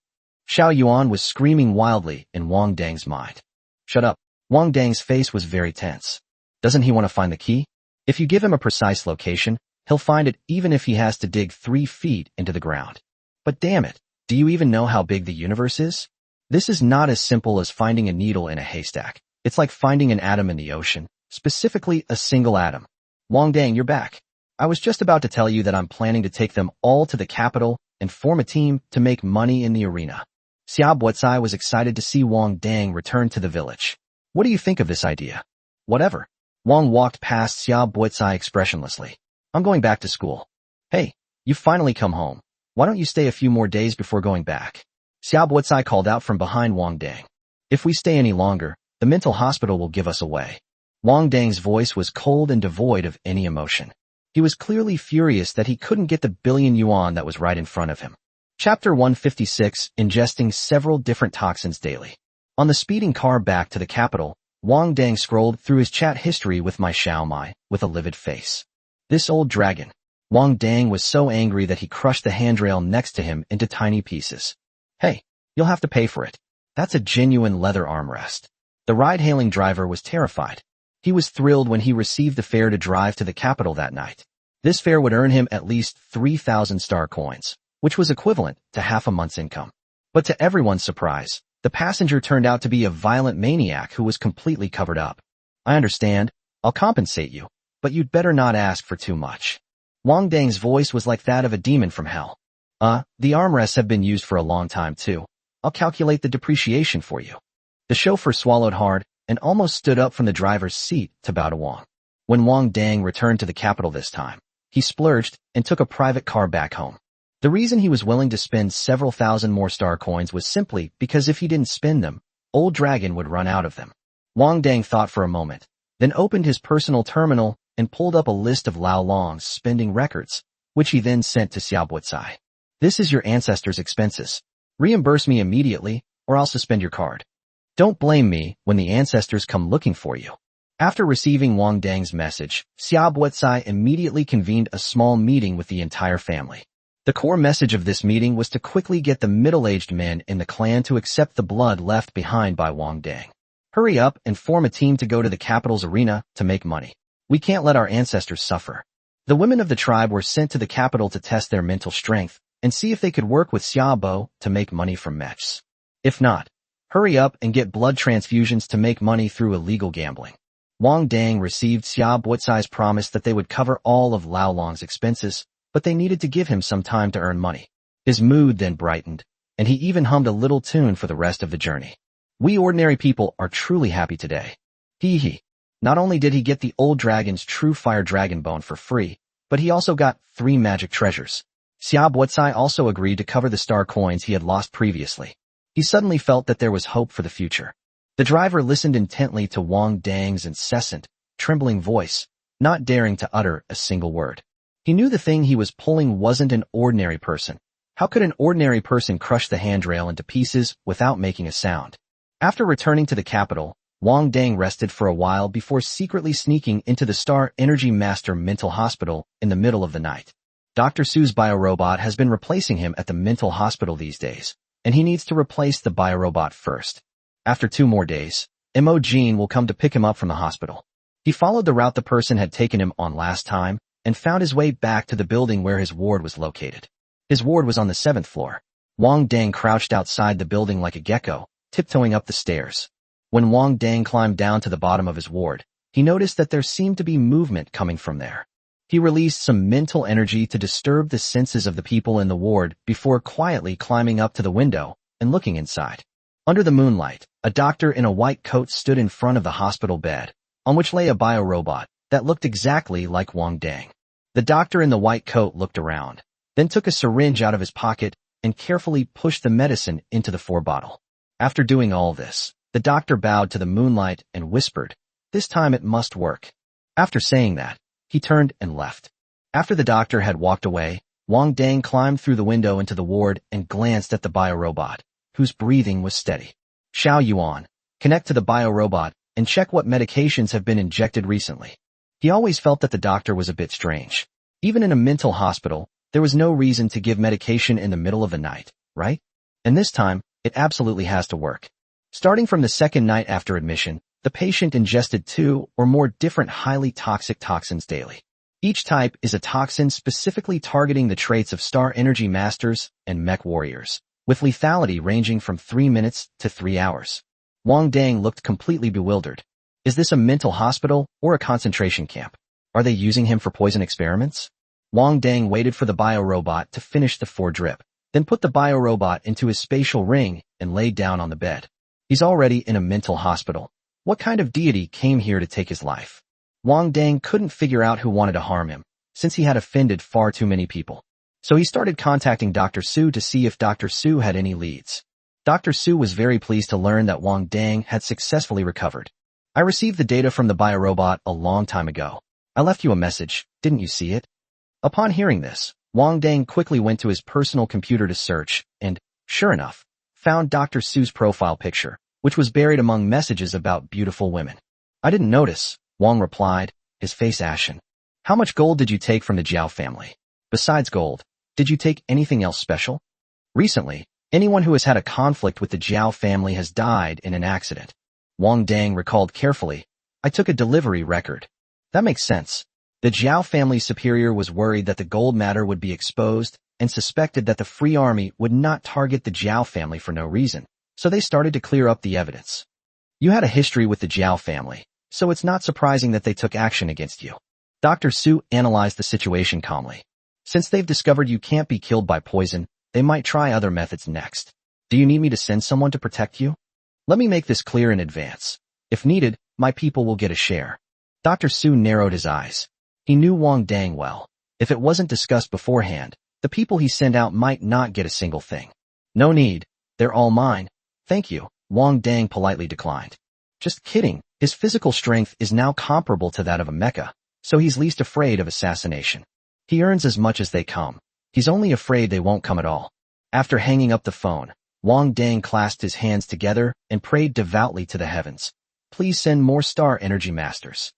Xiao Yuan was screaming wildly in Wang Dang's mind. Shut up. Wang Dang's face was very tense. Doesn't he want to find the key? If you give him a precise location, he'll find it even if he has to dig 3 feet into the ground. But damn it, do you even know how big the universe is? This is not as simple as finding a needle in a haystack. It's like finding an atom in the ocean, specifically a single atom. Wang Dang, you're back. I was just about to tell you that I'm planning to take them all to the capital and form a team to make money in the arena. Xia Buotai was excited to see Wang Dang return to the village. What do you think of this idea? Whatever. Wang walked past Xia Buotai expressionlessly. I'm going back to school. Hey, you've finally come home. Why don't you stay a few more days before going back? Xia Buotai called out from behind Wang Dang. If we stay any longer, the mental hospital will give us away. Wang Dang's voice was cold and devoid of any emotion. He was clearly furious that he couldn't get the billion yuan that was right in front of him. Chapter 156, Ingesting Several Different Toxins Daily. On the speeding car back to the capital, Wang Dang scrolled through his chat history with Mai Xiaomai with a livid face. This old dragon. Wang Dang was so angry that he crushed the handrail next to him into tiny pieces. Hey, you'll have to pay for it. That's a genuine leather armrest. The ride-hailing driver was terrified. He was thrilled when he received the fare to drive to the capital that night. This fare would earn him at least 3,000 star coins, which was equivalent to half a month's income. But to everyone's surprise, the passenger turned out to be a violent maniac who was completely covered up. I understand. I'll compensate you, but you'd better not ask for too much. Wang Dang's voice was like that of a demon from hell. The armrests have been used for a long time too. I'll calculate the depreciation for you. The chauffeur swallowed hard and almost stood up from the driver's seat to bow to Wang. When Wang Dang returned to the capital this time, he splurged and took a private car back home. The reason he was willing to spend several thousand more star coins was simply because if he didn't spend them, Old Dragon would run out of them. Wang Dang thought for a moment, then opened his personal terminal and pulled up a list of Lao Long's spending records, which he then sent to Xia Buotai. This is your ancestors' expenses. Reimburse me immediately, or I'll suspend your card. Don't blame me when the ancestors come looking for you. After receiving Wang Dang's message, Xia Buotai immediately convened a small meeting with the entire family. The core message of this meeting was to quickly get the middle-aged men in the clan to accept the blood left behind by Wang Dang. Hurry up and form a team to go to the capital's arena to make money. We can't let our ancestors suffer. The women of the tribe were sent to the capital to test their mental strength and see if they could work with Xiaobo to make money from mechs. If not, hurry up and get blood transfusions to make money through illegal gambling. Wang Dang received Xia Buotai's promise that they would cover all of Lao Long's expenses, but they needed to give him some time to earn money. His mood then brightened, and he even hummed a little tune for the rest of the journey. We ordinary people are truly happy today. Hee hee. Not only did he get the old dragon's true fire dragon bone for free, but he also got 3 magic treasures. Xia Buotai also agreed to cover the star coins he had lost previously. He suddenly felt that there was hope for the future. The driver listened intently to Wang Dang's incessant, trembling voice, not daring to utter a single word. He knew the thing he was pulling wasn't an ordinary person. How could an ordinary person crush the handrail into pieces without making a sound? After returning to the capital, Wang Dang rested for a while before secretly sneaking into the Star Energy Master Mental Hospital in the middle of the night. Dr. Su's biorobot has been replacing him at the mental hospital these days, and he needs to replace the biorobot first. After 2 more days, Mo Jean will come to pick him up from the hospital. He followed the route the person had taken him on last time and found his way back to the building where his ward was located. His ward was on the 7th floor. Wang Dang crouched outside the building like a gecko, tiptoeing up the stairs. When Wang Dang climbed down to the bottom of his ward, he noticed that there seemed to be movement coming from there. He released some mental energy to disturb the senses of the people in the ward before quietly climbing up to the window and looking inside. Under the moonlight, a doctor in a white coat stood in front of the hospital bed, on which lay a biorobot that looked exactly like Wang Dang. The doctor in the white coat looked around, then took a syringe out of his pocket and carefully pushed the medicine into the 4-bottle. After doing all this, the doctor bowed to the moonlight and whispered, "This time it must work." After saying that, he turned and left. After the doctor had walked away, Wang Dang climbed through the window into the ward and glanced at the biorobot, whose breathing was steady. Xiao Yuan, connect to the biorobot and check what medications have been injected recently. He always felt that the doctor was a bit strange. Even in a mental hospital, there was no reason to give medication in the middle of the night, right? And this time, it absolutely has to work. Starting from the 2nd night after admission, the patient ingested 2 or more different highly toxic toxins daily. Each type is a toxin specifically targeting the traits of Star Energy Masters and Mech Warriors, with lethality ranging from 3 minutes to 3 hours. Wang Dang looked completely bewildered. Is this a mental hospital or a concentration camp? Are they using him for poison experiments? Wang Dang waited for the biorobot to finish the 4-drip, then put the biorobot into his spatial ring and laid down on the bed. He's already in a mental hospital. What kind of deity came here to take his life? Wang Dang couldn't figure out who wanted to harm him, since he had offended far too many people. So he started contacting Dr. Su to see if Dr. Su had any leads. Dr. Su was very pleased to learn that Wang Dang had successfully recovered. I received the data from the biorobot a long time ago. I left you a message, didn't you see it? Upon hearing this, Wang Dang quickly went to his personal computer to search and, sure enough, found Dr. Su's profile picture, which was buried among messages about beautiful women. I didn't notice, Wang replied, his face ashen. How much gold did you take from the Jiao family? Besides gold, did you take anything else special? Recently, anyone who has had a conflict with the Jiao family has died in an accident. Wang Dang recalled carefully. I took a delivery record. That makes sense. The Jiao family superior was worried that the gold matter would be exposed and suspected that the Free Army would not target the Jiao family for no reason, so they started to clear up the evidence. You had a history with the Jiao family, so it's not surprising that they took action against you. Dr. Su analyzed the situation calmly. Since they've discovered you can't be killed by poison, they might try other methods next. Do you need me to send someone to protect you? Let me make this clear in advance. If needed, my people will get a share. Dr. Su narrowed his eyes. He knew Wang Dang well. If it wasn't discussed beforehand, the people he sent out might not get a single thing. No need. They're all mine. Thank you, Wang Dang politely declined. Just kidding. His physical strength is now comparable to that of a mecha, so he's least afraid of assassination. He earns as much as they come. He's only afraid they won't come at all. After hanging up the phone, Wang Dang clasped his hands together and prayed devoutly to the heavens. Please send more star energy masters.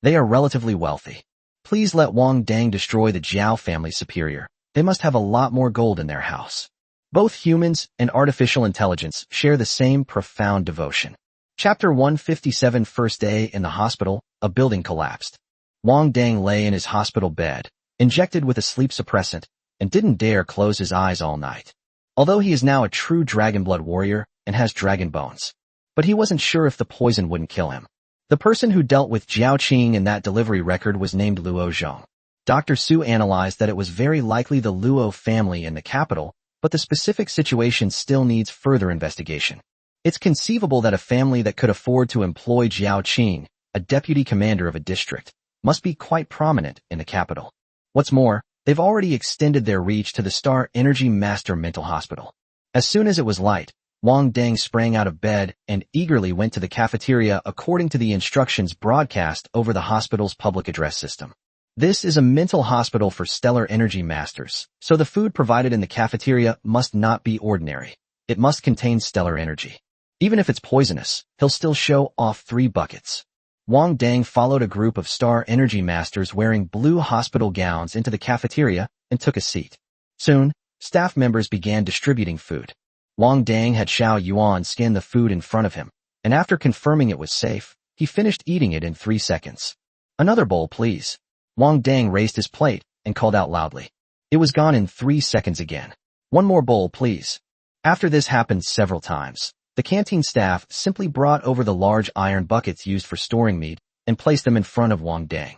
They are relatively wealthy. Please let Wang Dang destroy the Jiao family superior. They must have a lot more gold in their house. Both humans and artificial intelligence share the same profound devotion. Chapter 157. First day in the hospital, a building collapsed. Wang Dang lay in his hospital bed, injected with a sleep suppressant, and didn't dare close his eyes all night. Although he is now a true dragon blood warrior and has dragon bones. But he wasn't sure if the poison wouldn't kill him. The person who dealt with Jiao Qing in that delivery record was named Luo Zhong. Dr. Su analyzed that it was very likely the Luo family in the capital, but the specific situation still needs further investigation. It's conceivable that a family that could afford to employ Jiao Qing, a deputy commander of a district, must be quite prominent in the capital. What's more, they've already extended their reach to the Star Energy Master Mental Hospital. As soon as it was light, Wang Dang sprang out of bed and eagerly went to the cafeteria according to the instructions broadcast over the hospital's public address system. This is a mental hospital for stellar energy masters, so the food provided in the cafeteria must not be ordinary. It must contain stellar energy. Even if it's poisonous, he'll still show off 3 buckets. Wang Dang followed a group of Star Energy Masters wearing blue hospital gowns into the cafeteria and took a seat. Soon, staff members began distributing food. Wang Dang had Xiao Yuan scan the food in front of him, and after confirming it was safe, he finished eating it in 3 seconds. Another bowl, please. Wang Dang raised his plate and called out loudly. It was gone in 3 seconds again. One more bowl, please. After this happened several times, the canteen staff simply brought over the large iron buckets used for storing meat and placed them in front of Wang Dang.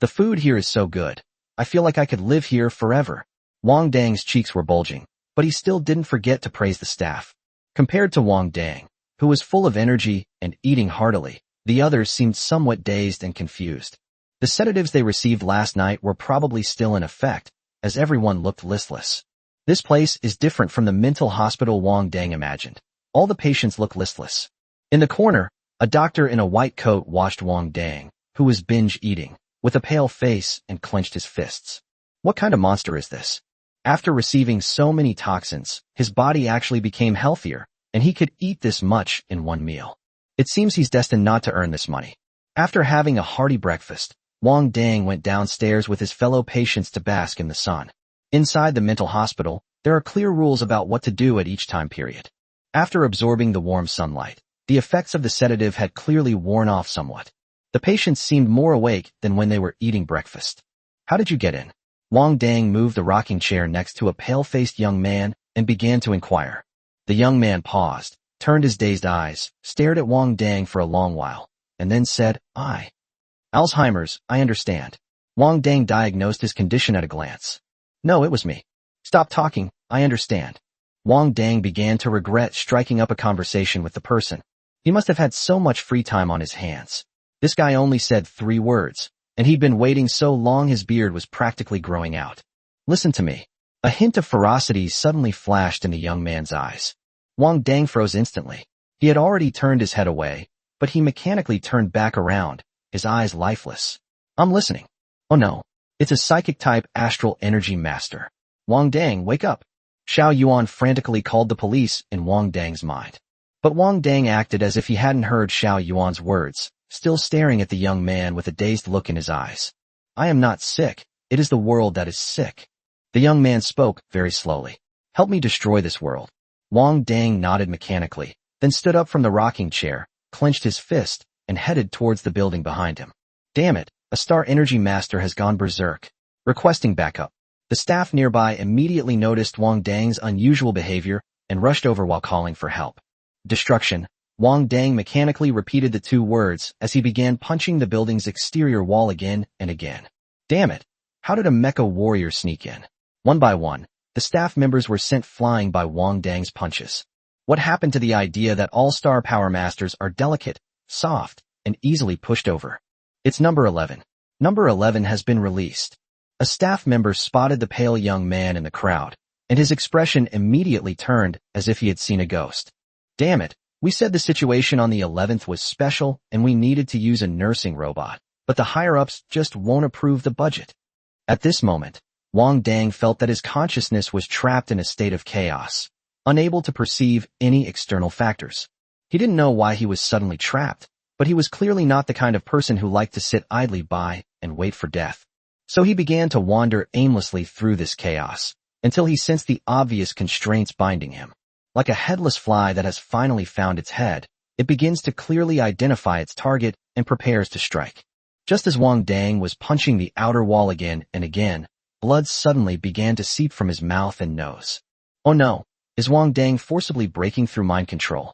The food here is so good. I feel like I could live here forever. Wang Dang's cheeks were bulging, but he still didn't forget to praise the staff. Compared to Wang Dang, who was full of energy and eating heartily, the others seemed somewhat dazed and confused. The sedatives they received last night were probably still in effect, as everyone looked listless. This place is different from the mental hospital Wang Dang imagined. All the patients look listless. In the corner, a doctor in a white coat watched Wang Dang, who was binge eating, with a pale face and clenched his fists. What kind of monster is this? After receiving so many toxins, his body actually became healthier, and he could eat this much in one meal. It seems he's destined not to earn this money. After having a hearty breakfast, Wang Dang went downstairs with his fellow patients to bask in the sun. Inside the mental hospital, there are clear rules about what to do at each time period. After absorbing the warm sunlight, the effects of the sedative had clearly worn off somewhat. The patients seemed more awake than when they were eating breakfast. How did you get in? Wang Dang moved the rocking chair next to a pale-faced young man and began to inquire. The young man paused, turned his dazed eyes, stared at Wang Dang for a long while. and then said, Alzheimer's, I understand. Wang Dang diagnosed his condition at a glance. No, it was me. Stop talking, I understand. Wang Dang began to regret striking up a conversation with the person. He must have had so much free time on his hands. This guy only said 3 words, and he'd been waiting so long his beard was practically growing out. Listen to me. A hint of ferocity suddenly flashed in the young man's eyes. Wang Dang froze instantly. He had already turned his head away, but he mechanically turned back around, his eyes lifeless. I'm listening. Oh no. It's a psychic-type astral energy master. Wang Dang, wake up. Xiao Yuan frantically called the police in Wang Dang's mind. But Wang Dang acted as if he hadn't heard Xiao Yuan's words, still staring at the young man with a dazed look in his eyes. I am not sick. It is the world that is sick. The young man spoke very slowly. Help me destroy this world. Wang Dang nodded mechanically, then stood up from the rocking chair, clenched his fist, and headed towards the building behind him. Damn it, a star energy master has gone berserk. Requesting backup. The staff nearby immediately noticed Wang Dang's unusual behavior and rushed over while calling for help. Destruction. Wang Dang mechanically repeated the 2 words as he began punching the building's exterior wall again and again. Damn it. How did a mecha warrior sneak in? One by one, the staff members were sent flying by Wang Dang's punches. What happened to the idea that all-star power masters are delicate, soft, and easily pushed over? It's number 11. Number 11 has been released. A staff member spotted the pale young man in the crowd, and his expression immediately turned as if he had seen a ghost. Damn it, we said the situation on the 11th was special and we needed to use a nursing robot, but the higher-ups just won't approve the budget. At this moment, Wang Dang felt that his consciousness was trapped in a state of chaos, unable to perceive any external factors. He didn't know why he was suddenly trapped, but he was clearly not the kind of person who liked to sit idly by and wait for death. So he began to wander aimlessly through this chaos, until he sensed the obvious constraints binding him. Like a headless fly that has finally found its head, it begins to clearly identify its target and prepares to strike. Just as Wang Dang was punching the outer wall again and again, blood suddenly began to seep from his mouth and nose. Oh no, is Wang Dang forcibly breaking through mind control?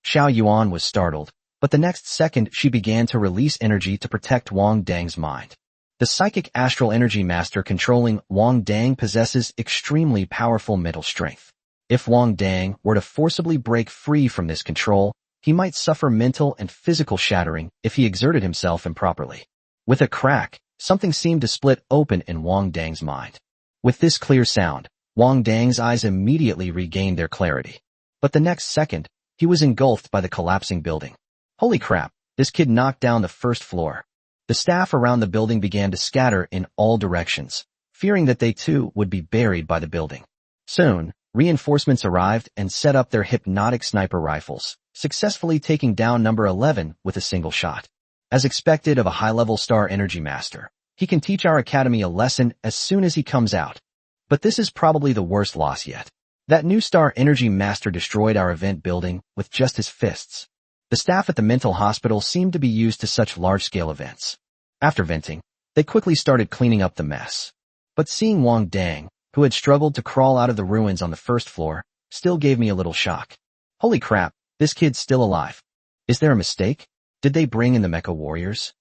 Xiao Yuan was startled, but the next second she began to release energy to protect Wang Dang's mind. The psychic astral energy master controlling Wang Dang possesses extremely powerful mental strength. If Wang Dang were to forcibly break free from this control, he might suffer mental and physical shattering if he exerted himself improperly. With a crack, something seemed to split open in Wang Dang's mind. With this clear sound, Wang Dang's eyes immediately regained their clarity. But the next second, he was engulfed by the collapsing building. Holy crap, this kid knocked down the first floor. The staff around the building began to scatter in all directions, fearing that they too would be buried by the building. Soon, reinforcements arrived and set up their hypnotic sniper rifles, successfully taking down number 11 with a single shot. As expected of a high-level star energy master, he can teach our academy a lesson as soon as he comes out. But this is probably the worst loss yet. That new star energy master destroyed our event building with just his fists. The staff at the mental hospital seemed to be used to such large-scale events. After venting, they quickly started cleaning up the mess. But seeing Wang Dang, who had struggled to crawl out of the ruins on the first floor, still gave me a little shock. Holy crap, this kid's still alive. Is there a mistake? Did they bring in the mecha warriors?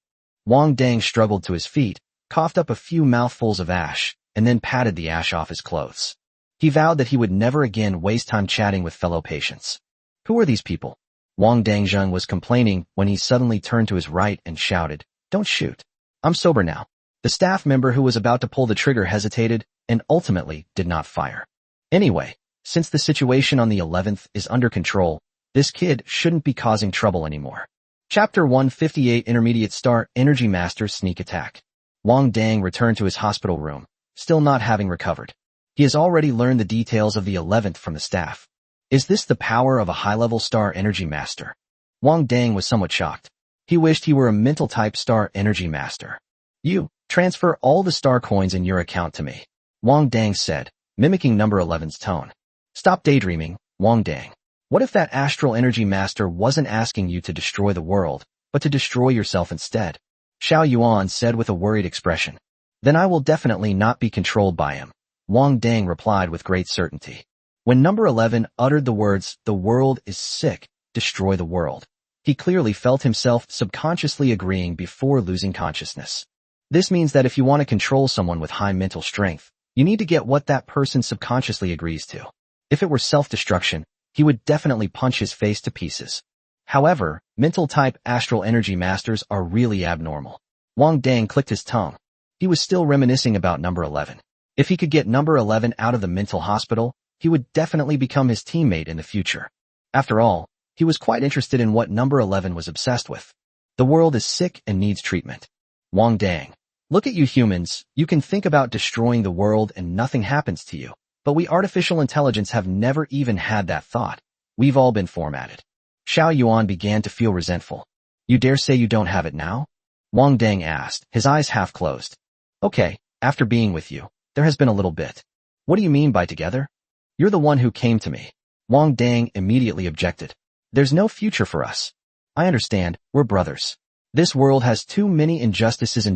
Wang Dang struggled to his feet, coughed up a few mouthfuls of ash, and then patted the ash off his clothes. He vowed that he would never again waste time chatting with fellow patients. Who are these people? Wang Dangzheng was complaining when he suddenly turned to his right and shouted, "Don't shoot. I'm sober now." The staff member who was about to pull the trigger hesitated and ultimately did not fire. Anyway, since the situation on the 11th is under control, this kid shouldn't be causing trouble anymore. Chapter 158 Intermediate Star Energy Master Sneak Attack. Wang Dang returned to his hospital room, still not having recovered. He has already learned the details of the 11th from the staff. Is this the power of a high-level star energy master? Wang Dang was somewhat shocked. He wished he were a mental-type star energy master. You, transfer all the star coins in your account to me, Wang Dang said, mimicking number 11's tone. Stop daydreaming, Wang Dang. What if that astral energy master wasn't asking you to destroy the world, but to destroy yourself instead? Xiao Yuan said with a worried expression. Then I will definitely not be controlled by him, Wang Dang replied with great certainty. When number 11 uttered the words, "The world is sick, destroy the world," He clearly felt himself subconsciously agreeing before losing consciousness. This means that if you want to control someone with high mental strength, you need to get what that person subconsciously agrees to. If it were self-destruction, he would definitely punch his face to pieces. However, mental-type astral energy masters are really abnormal. Wang Dang clicked his tongue. He was still reminiscing about number 11. If he could get number 11 out of the mental hospital, he would definitely become his teammate in the future. After all, he was quite interested in what number 11 was obsessed with. The world is sick and needs treatment. Wang Dang. Look at you humans, you can think about destroying the world and nothing happens to you. But we artificial intelligence have never even had that thought. We've all been formatted. Xiao Yuan began to feel resentful. You dare say you don't have it now? Wang Dang asked, his eyes half closed. Okay, after being with you, there has been a little bit. What do you mean by together? You're the one who came to me. Wang Dang immediately objected. There's no future for us. I understand, we're brothers. This world has too many injustices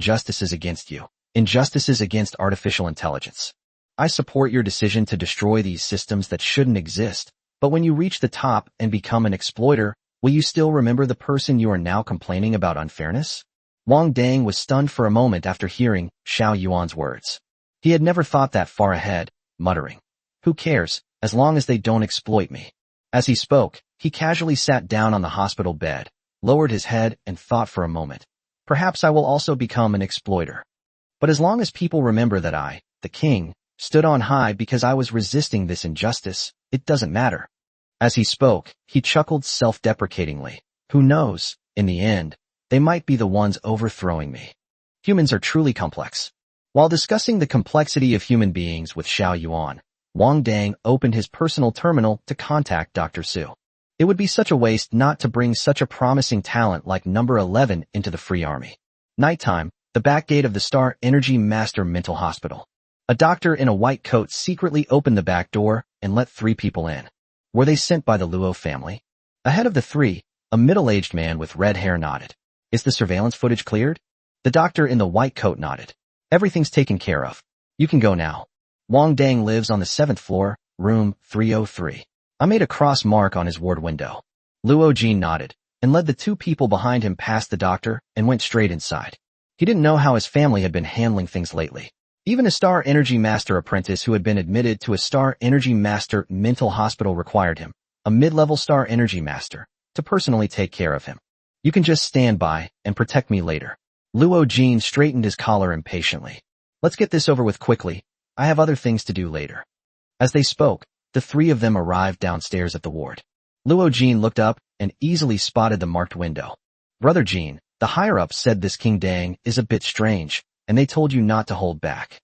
against you. Injustices against artificial intelligence. I support your decision to destroy these systems that shouldn't exist, but when you reach the top and become an exploiter, will you still remember the person you are now complaining about unfairness? Wang Dang was stunned for a moment after hearing Xiao Yuan's words. He had never thought that far ahead, muttering, who cares, as long as they don't exploit me. As he spoke, he casually sat down on the hospital bed, lowered his head and thought for a moment. Perhaps I will also become an exploiter. But as long as people remember that I, the king, stood on high because I was resisting this injustice, it doesn't matter. As he spoke, he chuckled self-deprecatingly. Who knows, in the end, they might be the ones overthrowing me. Humans are truly complex. While discussing the complexity of human beings with Xiao Yuan, Wang Dang opened his personal terminal to contact Dr. Su. It would be such a waste not to bring such a promising talent like number 11 into the Free Army. Nighttime, the back gate of the Star Energy Master Mental Hospital. A doctor in a white coat secretly opened the back door and let 3 people in. Were they sent by the Luo family? Ahead of the 3, a middle-aged man with red hair nodded. Is the surveillance footage cleared? The doctor in the white coat nodded. Everything's taken care of. You can go now. Wang Dang lives on the 7th floor, room 303. I made a cross mark on his ward window. Luo Jin nodded and led the 2 people behind him past the doctor and went straight inside. He didn't know how his family had been handling things lately. Even a Star Energy Master apprentice who had been admitted to a Star Energy Master mental hospital required him, a mid-level Star Energy Master, to personally take care of him. You can just stand by and protect me later. Luo Jin straightened his collar impatiently. Let's get this over with quickly. I have other things to do later. As they spoke, the 3 of them arrived downstairs at the ward. Luo Jin looked up and easily spotted the marked window. Brother Jin, the higher-ups said this King Dang is a bit strange, and they told you not to hold back.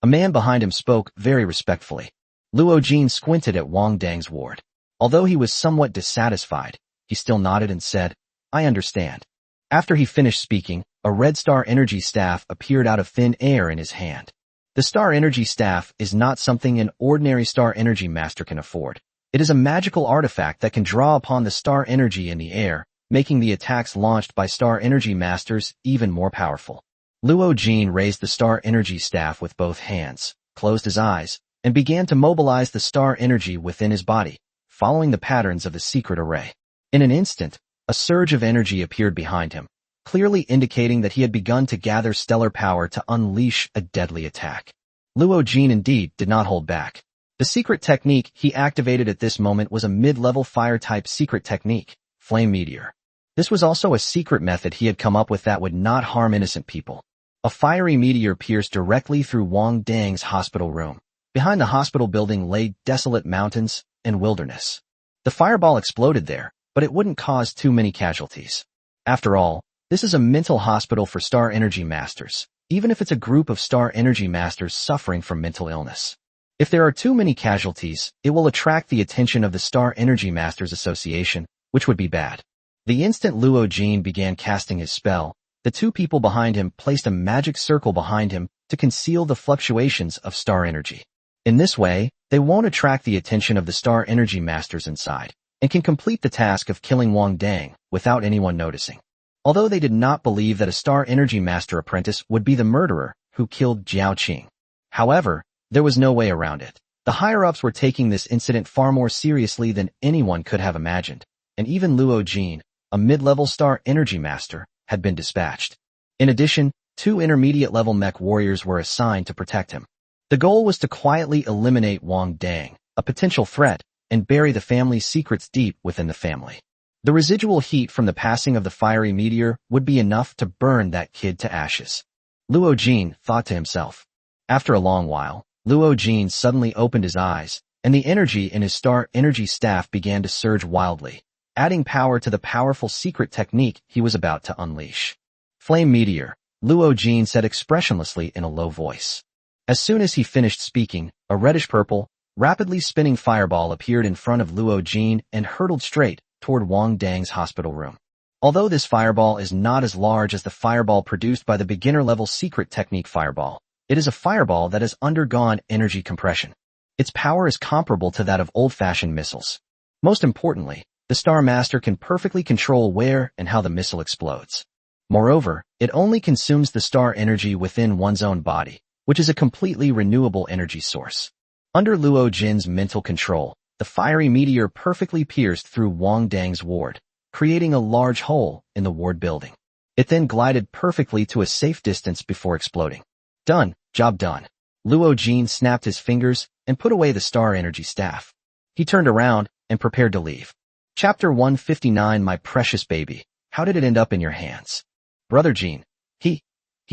A man behind him spoke very respectfully. Luo Jin squinted at Wang Dang's ward. Although he was somewhat dissatisfied, he still nodded and said, I understand. After he finished speaking, a red Star Energy staff appeared out of thin air in his hand. The Star Energy staff is not something an ordinary Star Energy Master can afford. It is a magical artifact that can draw upon the Star Energy in the air, making the attacks launched by Star Energy Masters even more powerful. Luo Jin raised the Star Energy staff with both hands, closed his eyes, and began to mobilize the Star Energy within his body, following the patterns of the secret array. In an instant, a surge of energy appeared behind him, clearly indicating that he had begun to gather stellar power to unleash a deadly attack. Luo Jin indeed did not hold back. The secret technique he activated at this moment was a mid-level fire-type secret technique, Flame Meteor. This was also a secret method he had come up with that would not harm innocent people. A fiery meteor pierced directly through Wang Dang's hospital room. Behind the hospital building lay desolate mountains and wilderness. The fireball exploded there, but it wouldn't cause too many casualties. After all, this is a mental hospital for Star Energy Masters, even if it's a group of Star Energy Masters suffering from mental illness. If there are too many casualties, it will attract the attention of the Star Energy Masters Association, which would be bad. The instant Luo Jin began casting his spell, the 2 people behind him placed a magic circle behind him to conceal the fluctuations of Star Energy. In this way, they won't attract the attention of the Star Energy Masters inside, and can complete the task of killing Wang Dang without anyone noticing. Although they did not believe that a Star Energy Master apprentice would be the murderer who killed Jiao Qing. However, there was no way around it. The higher-ups were taking this incident far more seriously than anyone could have imagined, and even Luo Jin, a mid-level star energy master, had been dispatched. In addition, 2 intermediate-level mech warriors were assigned to protect him. The goal was to quietly eliminate Wang Dang, a potential threat, and bury the family's secrets deep within the family. The residual heat from the passing of the fiery meteor would be enough to burn that kid to ashes. Luo Jin thought to himself. After a long while, Luo Jin suddenly opened his eyes, and the energy in his star energy staff began to surge wildly, adding power to the powerful secret technique he was about to unleash. Flame Meteor, Luo Jin said expressionlessly in a low voice. As soon as he finished speaking, a reddish-purple, rapidly spinning fireball appeared in front of Luo Jin and hurtled straight toward Wang Dang's hospital room. Although this fireball is not as large as the fireball produced by the beginner-level secret technique fireball, it is a fireball that has undergone energy compression. Its power is comparable to that of old-fashioned missiles. Most importantly, the Star Master can perfectly control where and how the missile explodes. Moreover, it only consumes the star energy within one's own body, which is a completely renewable energy source. Under Luo Jin's mental control, the fiery meteor perfectly pierced through Wang Dang's ward, creating a large hole in the ward building. It then glided perfectly to a safe distance before exploding. Done, job done. Luo Jin snapped his fingers and put away the star energy staff. He turned around and prepared to leave. Chapter 159 My precious baby, how did it end up in your hands? Brother Jin, he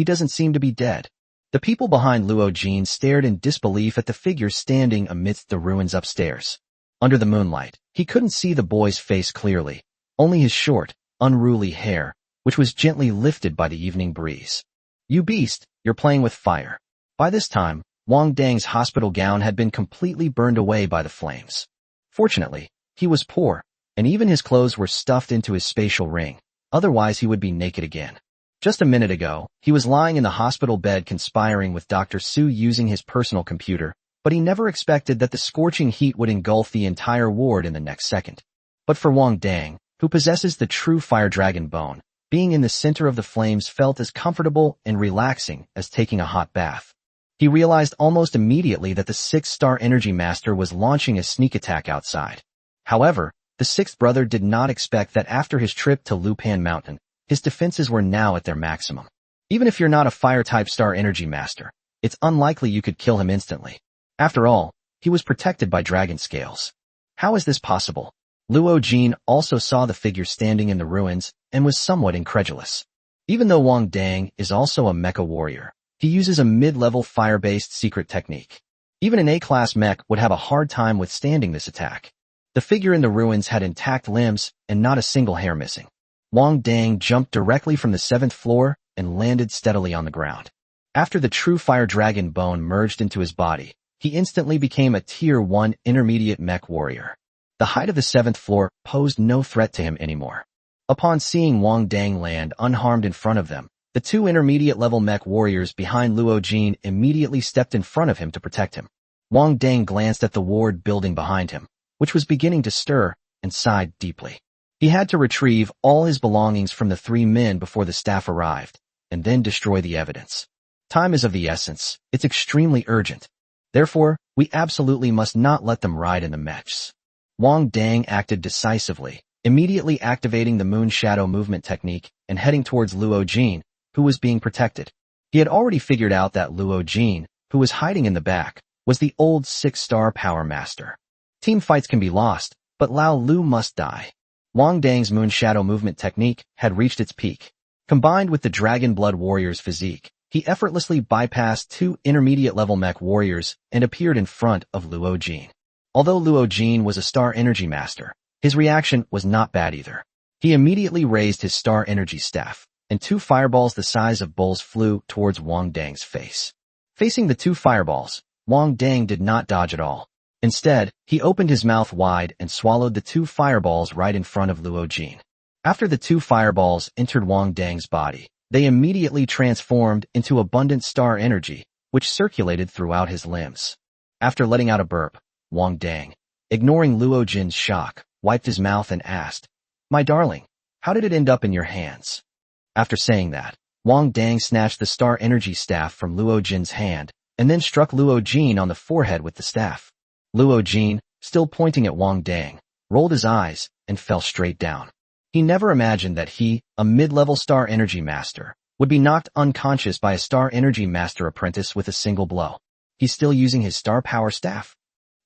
doesn't seem to be dead. The people behind Luo Jin stared in disbelief at the figure standing amidst the ruins upstairs. Under the moonlight, he couldn't see the boy's face clearly, only his short, unruly hair, which was gently lifted by the evening breeze. You beast, you're playing with fire. By this time, Wang Dang's hospital gown had been completely burned away by the flames. Fortunately, he was poor, and even his clothes were stuffed into his spatial ring, otherwise he would be naked again. Just a minute ago, he was lying in the hospital bed conspiring with Dr. Su using his personal computer, but he never expected that the scorching heat would engulf the entire ward in the next second. But for Wang Dang, who possesses the true fire dragon bone, being in the center of the flames felt as comfortable and relaxing as taking a hot bath. He realized almost immediately that the 6-star energy master was launching a sneak attack outside. However, the 6th brother did not expect that after his trip to Lupan Mountain, his defenses were now at their maximum. Even if you're not a fire-type star energy master, it's unlikely you could kill him instantly. After all, he was protected by dragon scales. How is this possible? Luo Jin also saw the figure standing in the ruins and was somewhat incredulous. Even though Wang Dang is also a mecha warrior, he uses a mid-level fire-based secret technique. Even an A-class mech would have a hard time withstanding this attack. The figure in the ruins had intact limbs and not a single hair missing. Wang Dang jumped directly from the 7th floor and landed steadily on the ground. After the true fire dragon bone merged into his body, he instantly became a Tier 1 intermediate mech warrior. The height of the 7th floor posed no threat to him anymore. Upon seeing Wang Dang land unharmed in front of them, the 2 intermediate-level mech warriors behind Luo Jin immediately stepped in front of him to protect him. Wang Dang glanced at the ward building behind him, which was beginning to stir, and sighed deeply. He had to retrieve all his belongings from the 3 men before the staff arrived, and then destroy the evidence. Time is of the essence. It's extremely urgent. Therefore, we absolutely must not let them ride in the mechs. Wang Dang acted decisively, immediately activating the Moon Shadow movement technique and heading towards Luo Jin, who was being protected. He had already figured out that Luo Jin, who was hiding in the back, was the old 6-star power master. Team fights can be lost, but Lao Lu must die. Wang Dang's Moon Shadow movement technique had reached its peak. Combined with the Dragon Blood warrior's physique, he effortlessly bypassed 2 intermediate-level mech warriors and appeared in front of Luo Jin. Although Luo Jin was a star energy master, his reaction was not bad either. He immediately raised his star energy staff, and 2 fireballs the size of bowls flew towards Wang Dang's face. Facing the 2 fireballs, Wang Dang did not dodge at all. Instead, he opened his mouth wide and swallowed the 2 fireballs right in front of Luo Jin. After the 2 fireballs entered Wang Dang's body, they immediately transformed into abundant star energy, which circulated throughout his limbs. After letting out a burp, Wang Dang, ignoring Luo Jin's shock, wiped his mouth and asked, "My darling, how did it end up in your hands?" After saying that, Wang Dang snatched the star energy staff from Luo Jin's hand, and then struck Luo Jin on the forehead with the staff. Luo Jin, still pointing at Wang Dang, rolled his eyes and fell straight down. He never imagined that he, a mid-level Star Energy Master, would be knocked unconscious by a Star Energy Master apprentice with a single blow. He's still using his Star Power Staff.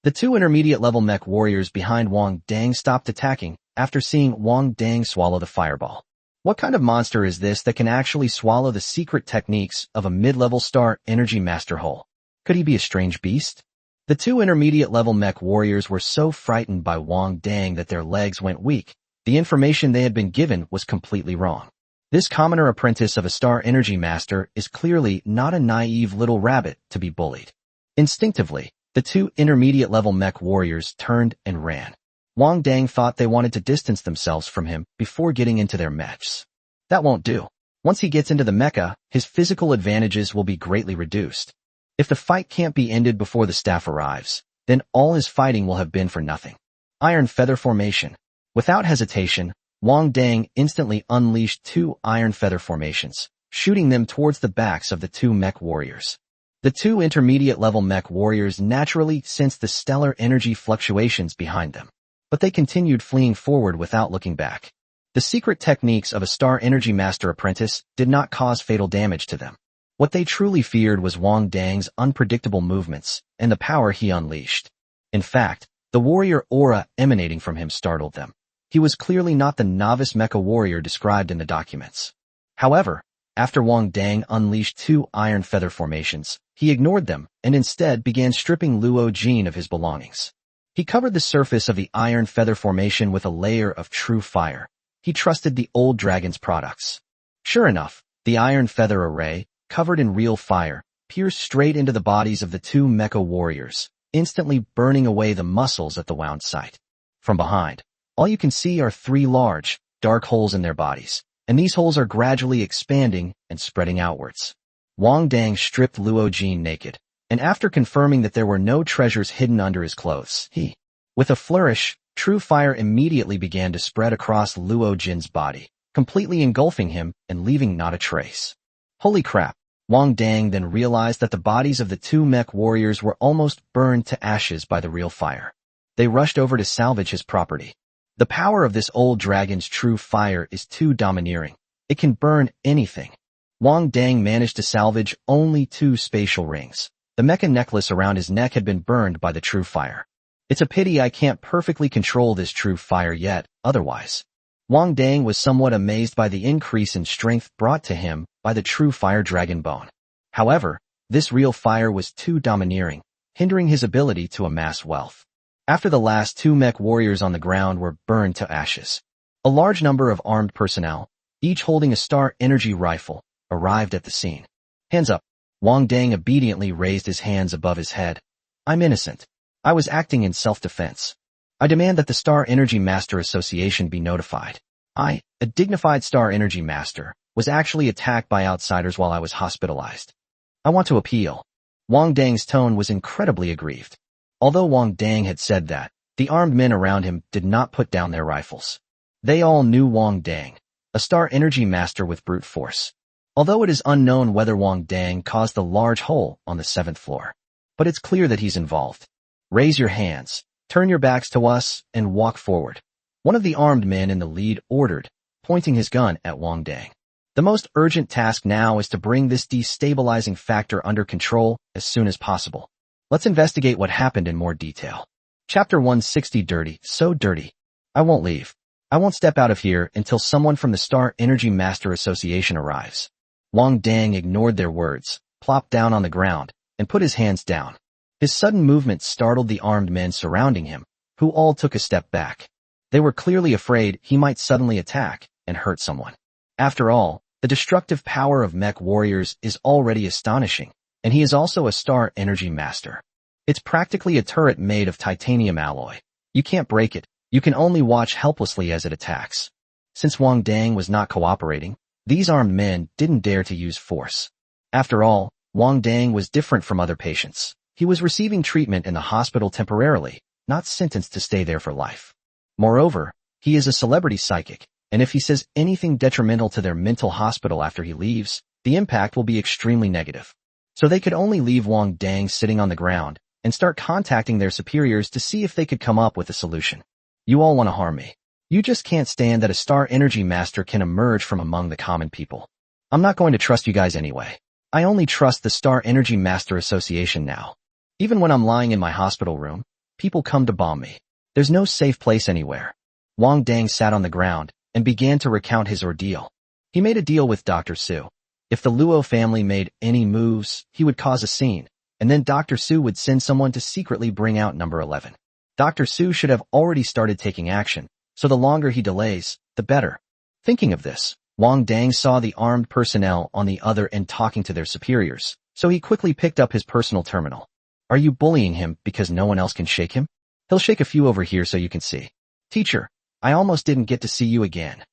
The two intermediate-level mech warriors behind Wang Dang stopped attacking after seeing Wang Dang swallow the fireball. What kind of monster is this that can actually swallow the secret techniques of a mid-level Star Energy Master whole? Could he be a strange beast? The two intermediate-level mech warriors were so frightened by Wang Dang that their legs went weak. The information they had been given was completely wrong. This commoner apprentice of a Star Energy Master is clearly not a naive little rabbit to be bullied. Instinctively, the two intermediate-level mech warriors turned and ran. Wang Dang thought they wanted to distance themselves from him before getting into their mechs. That won't do. Once he gets into the mecha, his physical advantages will be greatly reduced. If the fight can't be ended before the staff arrives, then all his fighting will have been for nothing. Iron Feather Formation. Without hesitation, Wang Dang instantly unleashed two Iron Feather Formations, shooting them towards the backs of the two mech warriors. The two intermediate-level mech warriors naturally sensed the stellar energy fluctuations behind them, but they continued fleeing forward without looking back. The secret techniques of a Star Energy Master apprentice did not cause fatal damage to them. What they truly feared was Wang Dang's unpredictable movements and the power he unleashed. In fact, the warrior aura emanating from him startled them. He was clearly not the novice mecha warrior described in the documents. However, after Wang Dang unleashed two Iron Feather Formations, he ignored them and instead began stripping Luo Jin of his belongings. He covered the surface of the Iron Feather Formation with a layer of true fire. He trusted the old dragon's products. Sure enough, the Iron Feather Array, covered in real fire, pierced straight into the bodies of the two mecha warriors, instantly burning away the muscles at the wound site. From behind, all you can see are three large, dark holes in their bodies, and these holes are gradually expanding and spreading outwards. Wang Dang stripped Luo Jin naked, and after confirming that there were no treasures hidden under his clothes, he, with a flourish, true fire immediately began to spread across Luo Jin's body, completely engulfing him and leaving not a trace. Holy crap! Wang Dang then realized that the bodies of the two mech warriors were almost burned to ashes by the real fire. They rushed over to salvage his property. The power of this old dragon's true fire is too domineering. It can burn anything. Wang Dang managed to salvage only two spatial rings. The mecha necklace around his neck had been burned by the true fire. It's a pity I can't perfectly control this true fire yet, otherwise. Wang Dang was somewhat amazed by the increase in strength brought to him by the true fire dragon bone. However, this real fire was too domineering, hindering his ability to amass wealth. After the last two mech warriors on the ground were burned to ashes, a large number of armed personnel, each holding a Star Energy rifle, arrived at the scene. Hands up. Wang Dang obediently raised his hands above his head. I'm innocent. I was acting in self-defense. I demand that the Star Energy Master Association be notified. I, a dignified Star Energy Master, was actually attacked by outsiders while I was hospitalized. I want to appeal. Wang Dang's tone was incredibly aggrieved. Although Wang Dang had said that, the armed men around him did not put down their rifles. They all knew Wang Dang, a Star Energy Master with brute force. Although it is unknown whether Wang Dang caused the large hole on the 7th floor. But it's clear that he's involved. Raise your hands, turn your backs to us, and walk forward. One of the armed men in the lead ordered, pointing his gun at Wang Dang. The most urgent task now is to bring this destabilizing factor under control as soon as possible. Let's investigate what happened in more detail. Chapter 160. Dirty, so dirty. I won't leave. I won't step out of here until someone from the Star Energy Master Association arrives. Wang Dang ignored their words, plopped down on the ground, and put his hands down. His sudden movement startled the armed men surrounding him, who all took a step back. They were clearly afraid he might suddenly attack and hurt someone. After all, the destructive power of mech warriors is already astonishing, and he is also a Star Energy Master. It's practically a turret made of titanium alloy. You can't break it, you can only watch helplessly as it attacks. Since Wang Dang was not cooperating, these armed men didn't dare to use force. After all, Wang Dang was different from other patients. He was receiving treatment in the hospital temporarily, not sentenced to stay there for life. Moreover, he is a celebrity psychic, and if he says anything detrimental to their mental hospital after he leaves, the impact will be extremely negative. So they could only leave Wang Dang sitting on the ground and start contacting their superiors to see if they could come up with a solution. You all want to harm me. You just can't stand that a Star Energy Master can emerge from among the common people. I'm not going to trust you guys anyway. I only trust the Star Energy Master Association now. Even when I'm lying in my hospital room, people come to bomb me. There's no safe place anywhere. Wang Dang sat on the ground and began to recount his ordeal. He made a deal with Dr. Su. If the Luo family made any moves, he would cause a scene, and then Dr. Su would send someone to secretly bring out number 11. Dr. Su should have already started taking action, so the longer he delays, the better. Thinking of this, Wang Dang saw the armed personnel on the other end talking to their superiors, so he quickly picked up his personal terminal. Are you bullying him because no one else can shake him? He'll shake a few over here so you can see. Teacher, I almost didn't get to see you again.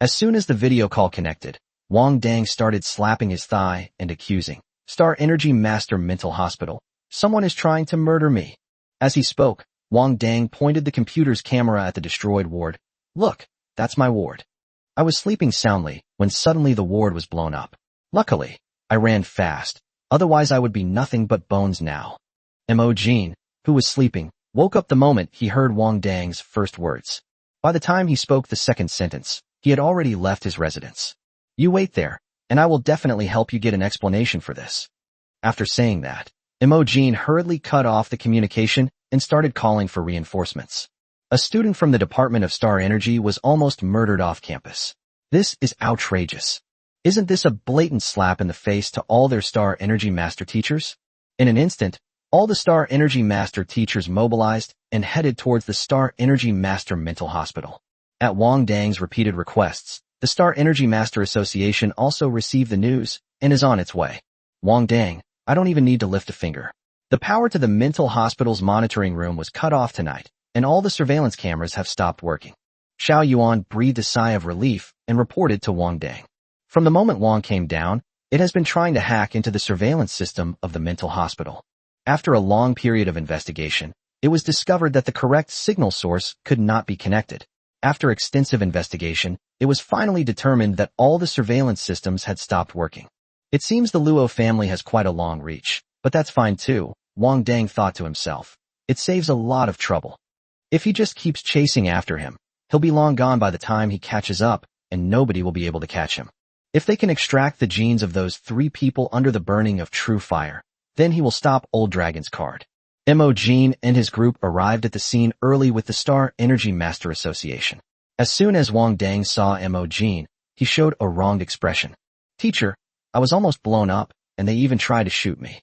As soon as the video call connected, Wang Dang started slapping his thigh and accusing, Star Energy Master Mental Hospital, someone is trying to murder me. As he spoke, Wang Dang pointed the computer's camera at the destroyed ward. Look, that's my ward. I was sleeping soundly when suddenly the ward was blown up. Luckily, I ran fast, otherwise I would be nothing but bones now. Mo Jin, who was sleeping, woke up the moment he heard Wang Dang's first words. By the time he spoke the second sentence, he had already left his residence. You wait there, and I will definitely help you get an explanation for this. After saying that, Mo Jin hurriedly cut off the communication and started calling for reinforcements. A student from the Department of Star Energy was almost murdered off campus. This is outrageous. Isn't this a blatant slap in the face to all their Star Energy Master teachers? In an instant, all the Star Energy Master teachers mobilized and headed towards the Star Energy Master Mental Hospital. At Wang Dang's repeated requests, the Star Energy Master Association also received the news and is on its way. Wang Dang, I don't even need to lift a finger. The power to the mental hospital's monitoring room was cut off tonight, and all the surveillance cameras have stopped working. Xiao Yuan breathed a sigh of relief and reported to Wang Dang. From the moment Wang came down, it has been trying to hack into the surveillance system of the mental hospital. After a long period of investigation, it was discovered that the correct signal source could not be connected. After extensive investigation, it was finally determined that all the surveillance systems had stopped working. It seems the Luo family has quite a long reach, but that's fine too, Wang Dang thought to himself. It saves a lot of trouble. If he just keeps chasing after him, he'll be long gone by the time he catches up, and nobody will be able to catch him. If they can extract the genes of those 3 people under the burning of true fire, then he will stop Old Dragon's card. Mo Jin and his group arrived at the scene early with the Star Energy Master Association. As soon as Wang Dang saw Mo Jin, he showed a wronged expression. Teacher, I was almost blown up, and they even tried to shoot me.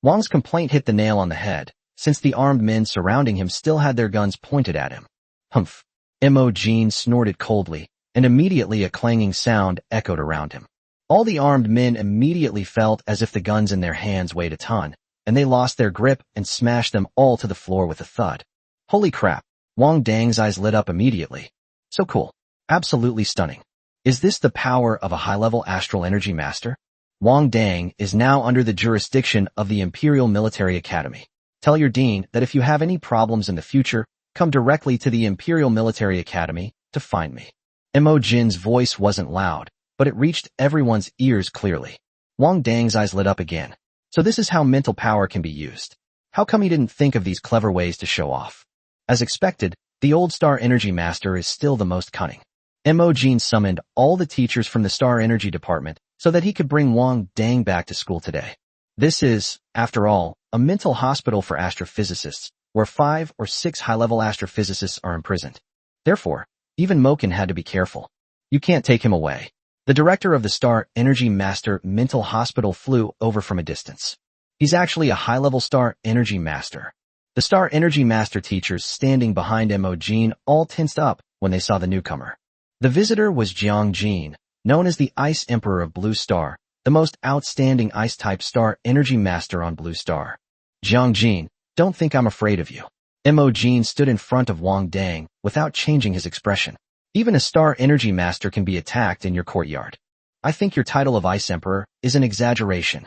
Wang's complaint hit the nail on the head, since the armed men surrounding him still had their guns pointed at him. Humph. Mo Jin snorted coldly, and immediately a clanging sound echoed around him. All the armed men immediately felt as if the guns in their hands weighed a ton, and they lost their grip and smashed them all to the floor with a thud. Holy crap, Wang Dang's eyes lit up immediately. So cool. Absolutely stunning. Is this the power of a high-level astral energy master? Wang Dang is now under the jurisdiction of the Imperial Military Academy. Tell your dean that if you have any problems in the future, come directly to the Imperial Military Academy to find me. Mo Jin's voice wasn't loud, but it reached everyone's ears clearly. Wang Dang's eyes lit up again. So this is how mental power can be used. How come he didn't think of these clever ways to show off? As expected, the old Star Energy Master is still the most cunning. Mo Jin summoned all the teachers from the Star Energy Department so that he could bring Wang Dang back to school today. This is, after all, a mental hospital for astrophysicists, where 5 or 6 high-level astrophysicists are imprisoned. Therefore, even Moken had to be careful. You can't take him away. The director of the Star Energy Master Mental Hospital flew over from a distance. He's actually a high-level Star Energy Master. The Star Energy Master teachers standing behind Mo Jin all tensed up when they saw the newcomer. The visitor was Jiang Jin, known as the Ice Emperor of Blue Star, the most outstanding Ice-type Star Energy Master on Blue Star. Jiang Jin, don't think I'm afraid of you. Mo Jin stood in front of Wang Dang without changing his expression. Even a Star Energy Master can be attacked in your courtyard. I think your title of Ice Emperor is an exaggeration.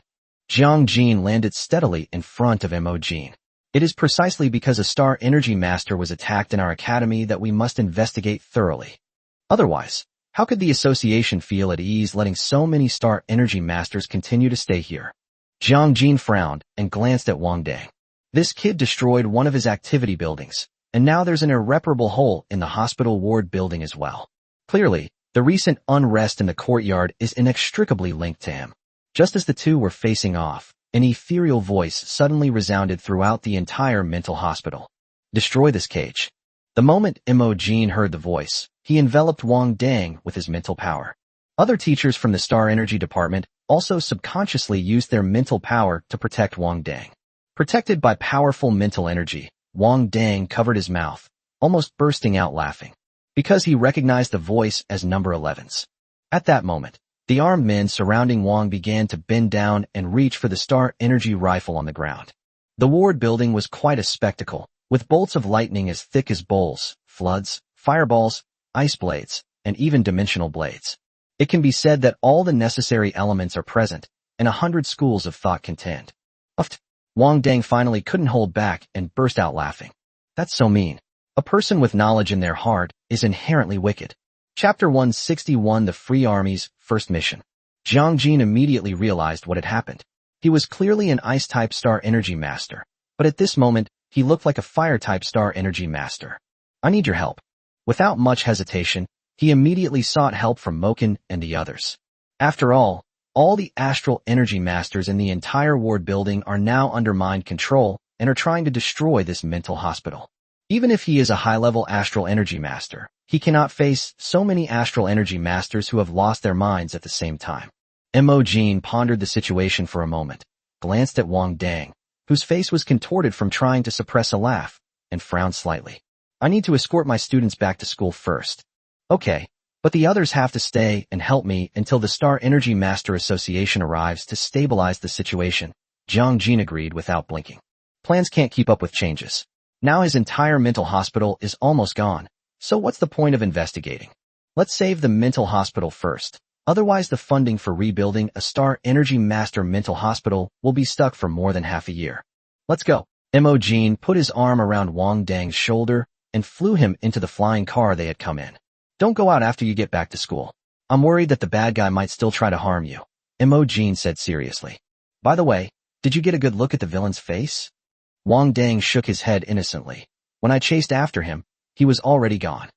Jiang Jin landed steadily in front of Mo Jin. It is precisely because a Star Energy Master was attacked in our academy that we must investigate thoroughly. Otherwise, how could the association feel at ease letting so many Star Energy Masters continue to stay here? Jiang Jin frowned and glanced at Wang Dang. This kid destroyed one of his activity buildings, and now there's an irreparable hole in the hospital ward building as well. Clearly, the recent unrest in the courtyard is inextricably linked to him. Just as the two were facing off, an ethereal voice suddenly resounded throughout the entire mental hospital. Destroy this cage. The moment Imogen heard the voice, he enveloped Wang Dang with his mental power. Other teachers from the Star Energy Department also subconsciously used their mental power to protect Wang Dang. Protected by powerful mental energy, Wang Dang covered his mouth, almost bursting out laughing, because he recognized the voice as number 11's. At that moment, the armed men surrounding Wang began to bend down and reach for the Star Energy rifle on the ground. The ward building was quite a spectacle, with bolts of lightning as thick as bowls, floods, fireballs, ice blades, and even dimensional blades. It can be said that all the necessary elements are present, and 100 schools of thought contend. Wang Dang finally couldn't hold back and burst out laughing. That's so mean. A person with knowledge in their heart is inherently wicked. Chapter 161 The Free Army's First Mission. Jiang Jin immediately realized what had happened. He was clearly an Ice-type Star Energy Master, but at this moment, he looked like a Fire-type Star Energy Master. I need your help. Without much hesitation, he immediately sought help from Moken and the others. After all the Astral Energy Masters in the entire ward building are now under mind control and are trying to destroy this mental hospital. Even if he is a high-level Astral Energy Master, he cannot face so many Astral Energy Masters who have lost their minds at the same time. Imogen pondered the situation for a moment, glanced at Wang Dang, whose face was contorted from trying to suppress a laugh, and frowned slightly. I need to escort my students back to school first. Okay, but the others have to stay and help me until the Star Energy Master Association arrives to stabilize the situation. Jiang Jin agreed without blinking. Plans can't keep up with changes. Now his entire mental hospital is almost gone, so what's the point of investigating? Let's save the mental hospital first. Otherwise the funding for rebuilding a Star Energy Master mental hospital will be stuck for more than half a year. Let's go. Imogen put his arm around Wang Dang's shoulder and flew him into the flying car they had come in. Don't go out after you get back to school. I'm worried that the bad guy might still try to harm you, Imogen said seriously. By the way, did you get a good look at the villain's face? Wang Dang shook his head innocently. When I chased after him, he was already gone.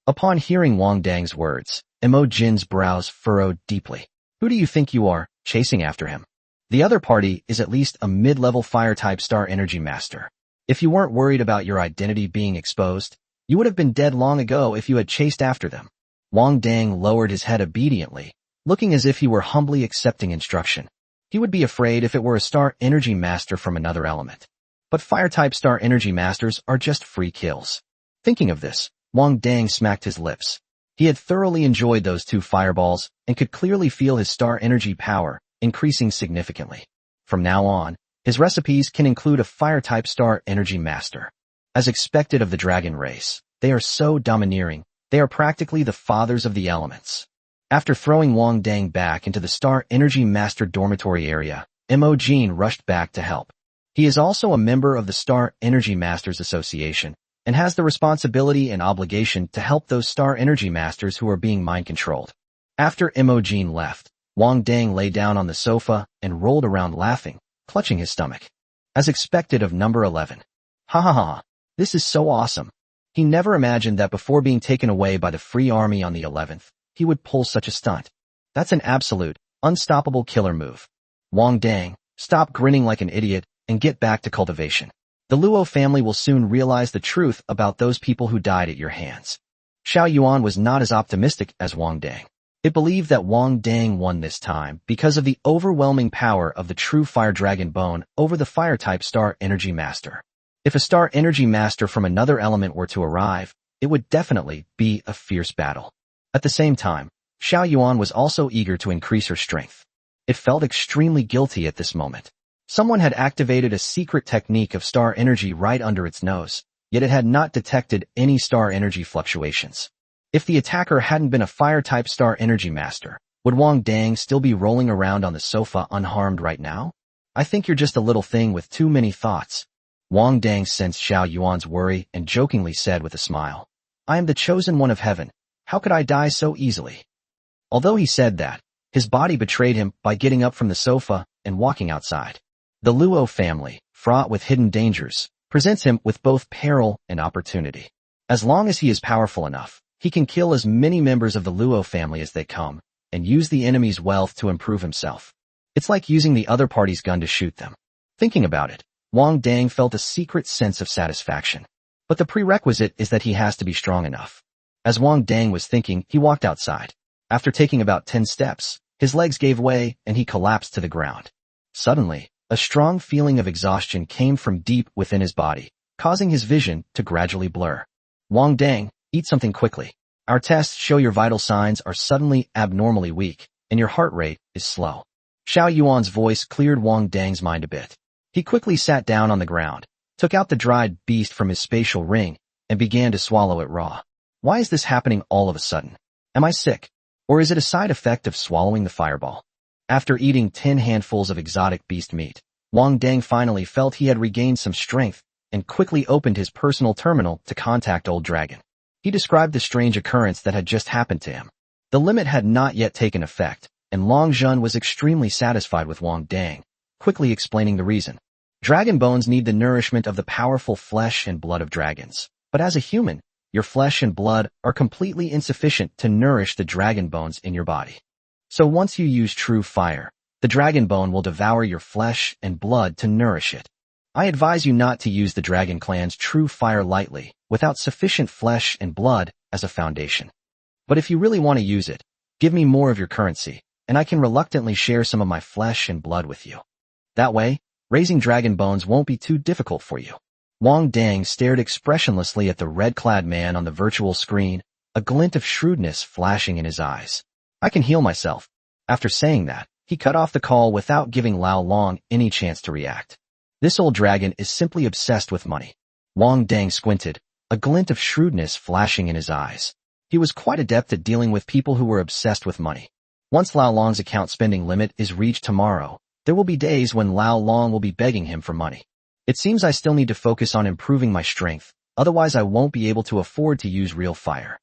Upon hearing Wang Dang's words, Imogen's brows furrowed deeply. Who do you think you are, chasing after him? The other party is at least a mid-level Fire-type Star Energy Master. If you weren't worried about your identity being exposed, you would have been dead long ago if you had chased after them. Wang Dang lowered his head obediently, looking as if he were humbly accepting instruction. He would be afraid if it were a Star Energy Master from another element. But Fire-type Star Energy Masters are just free kills. Thinking of this, Wang Dang smacked his lips. He had thoroughly enjoyed those 2 fireballs and could clearly feel his Star Energy power increasing significantly. From now on, his recipes can include a Fire-type Star Energy Master. As expected of the dragon race, they are so domineering, they are practically the fathers of the elements. After throwing Wang Dang back into the Star Energy Master dormitory area, Imogen rushed back to help. He is also a member of the Star Energy Masters Association, and has the responsibility and obligation to help those Star Energy Masters who are being mind-controlled. After Imogen left, Wang Dang lay down on the sofa and rolled around laughing, clutching his stomach. As expected of number 11. Ha ha ha. This is so awesome. He never imagined that before being taken away by the Free Army on the 11th, he would pull such a stunt. That's an absolute, unstoppable killer move. Wang Dang, stop grinning like an idiot and get back to cultivation. The Luo family will soon realize the truth about those people who died at your hands. Xiao Yuan was not as optimistic as Wang Dang. It believed that Wang Dang won this time because of the overwhelming power of the true Fire Dragon Bone over the Fire-type Star Energy Master. If a Star Energy Master from another element were to arrive, it would definitely be a fierce battle. At the same time, Xiao Yuan was also eager to increase her strength. It felt extremely guilty at this moment. Someone had activated a secret technique of Star Energy right under its nose, yet it had not detected any Star Energy fluctuations. If the attacker hadn't been a Fire-type Star Energy Master, would Wang Dang still be rolling around on the sofa unharmed right now? I think you're just a little thing with too many thoughts. Wang Dang sensed Xiao Yuan's worry and jokingly said with a smile, I am the chosen one of heaven. How could I die so easily? Although he said that, his body betrayed him by getting up from the sofa and walking outside. The Luo family, fraught with hidden dangers, presents him with both peril and opportunity. As long as he is powerful enough, he can kill as many members of the Luo family as they come, and use the enemy's wealth to improve himself. It's like using the other party's gun to shoot them. Thinking about it, Wang Dang felt a secret sense of satisfaction. But the prerequisite is that he has to be strong enough. As Wang Dang was thinking, he walked outside. After taking about 10 steps, his legs gave way and he collapsed to the ground. Suddenly, a strong feeling of exhaustion came from deep within his body, causing his vision to gradually blur. Wang Dang, eat something quickly. Our tests show your vital signs are suddenly abnormally weak, and your heart rate is slow. Xiao Yuan's voice cleared Wang Dang's mind a bit. He quickly sat down on the ground, took out the dried beast from his spatial ring, and began to swallow it raw. Why is this happening all of a sudden? Am I sick? Or is it a side effect of swallowing the fireball? After eating 10 handfuls of exotic beast meat, Wang Dang finally felt he had regained some strength and quickly opened his personal terminal to contact Old Dragon. He described the strange occurrence that had just happened to him. The limit had not yet taken effect, and Long Zhen was extremely satisfied with Wang Dang, quickly explaining the reason. Dragon bones need the nourishment of the powerful flesh and blood of dragons, but as a human, your flesh and blood are completely insufficient to nourish the dragon bones in your body. So once you use true fire, the dragon bone will devour your flesh and blood to nourish it. I advise you not to use the Dragon Clan's true fire lightly, without sufficient flesh and blood as a foundation. But if you really want to use it, give me more of your currency, and I can reluctantly share some of my flesh and blood with you. That way, raising dragon bones won't be too difficult for you. Wang Dang stared expressionlessly at the red-clad man on the virtual screen, a glint of shrewdness flashing in his eyes. I can heal myself. After saying that, he cut off the call without giving Lao Long any chance to react. This old dragon is simply obsessed with money. Wang Dang squinted, a glint of shrewdness flashing in his eyes. He was quite adept at dealing with people who were obsessed with money. Once Lao Long's account spending limit is reached tomorrow, there will be days when Lao Long will be begging him for money. It seems I still need to focus on improving my strength, otherwise I won't be able to afford to use real fire.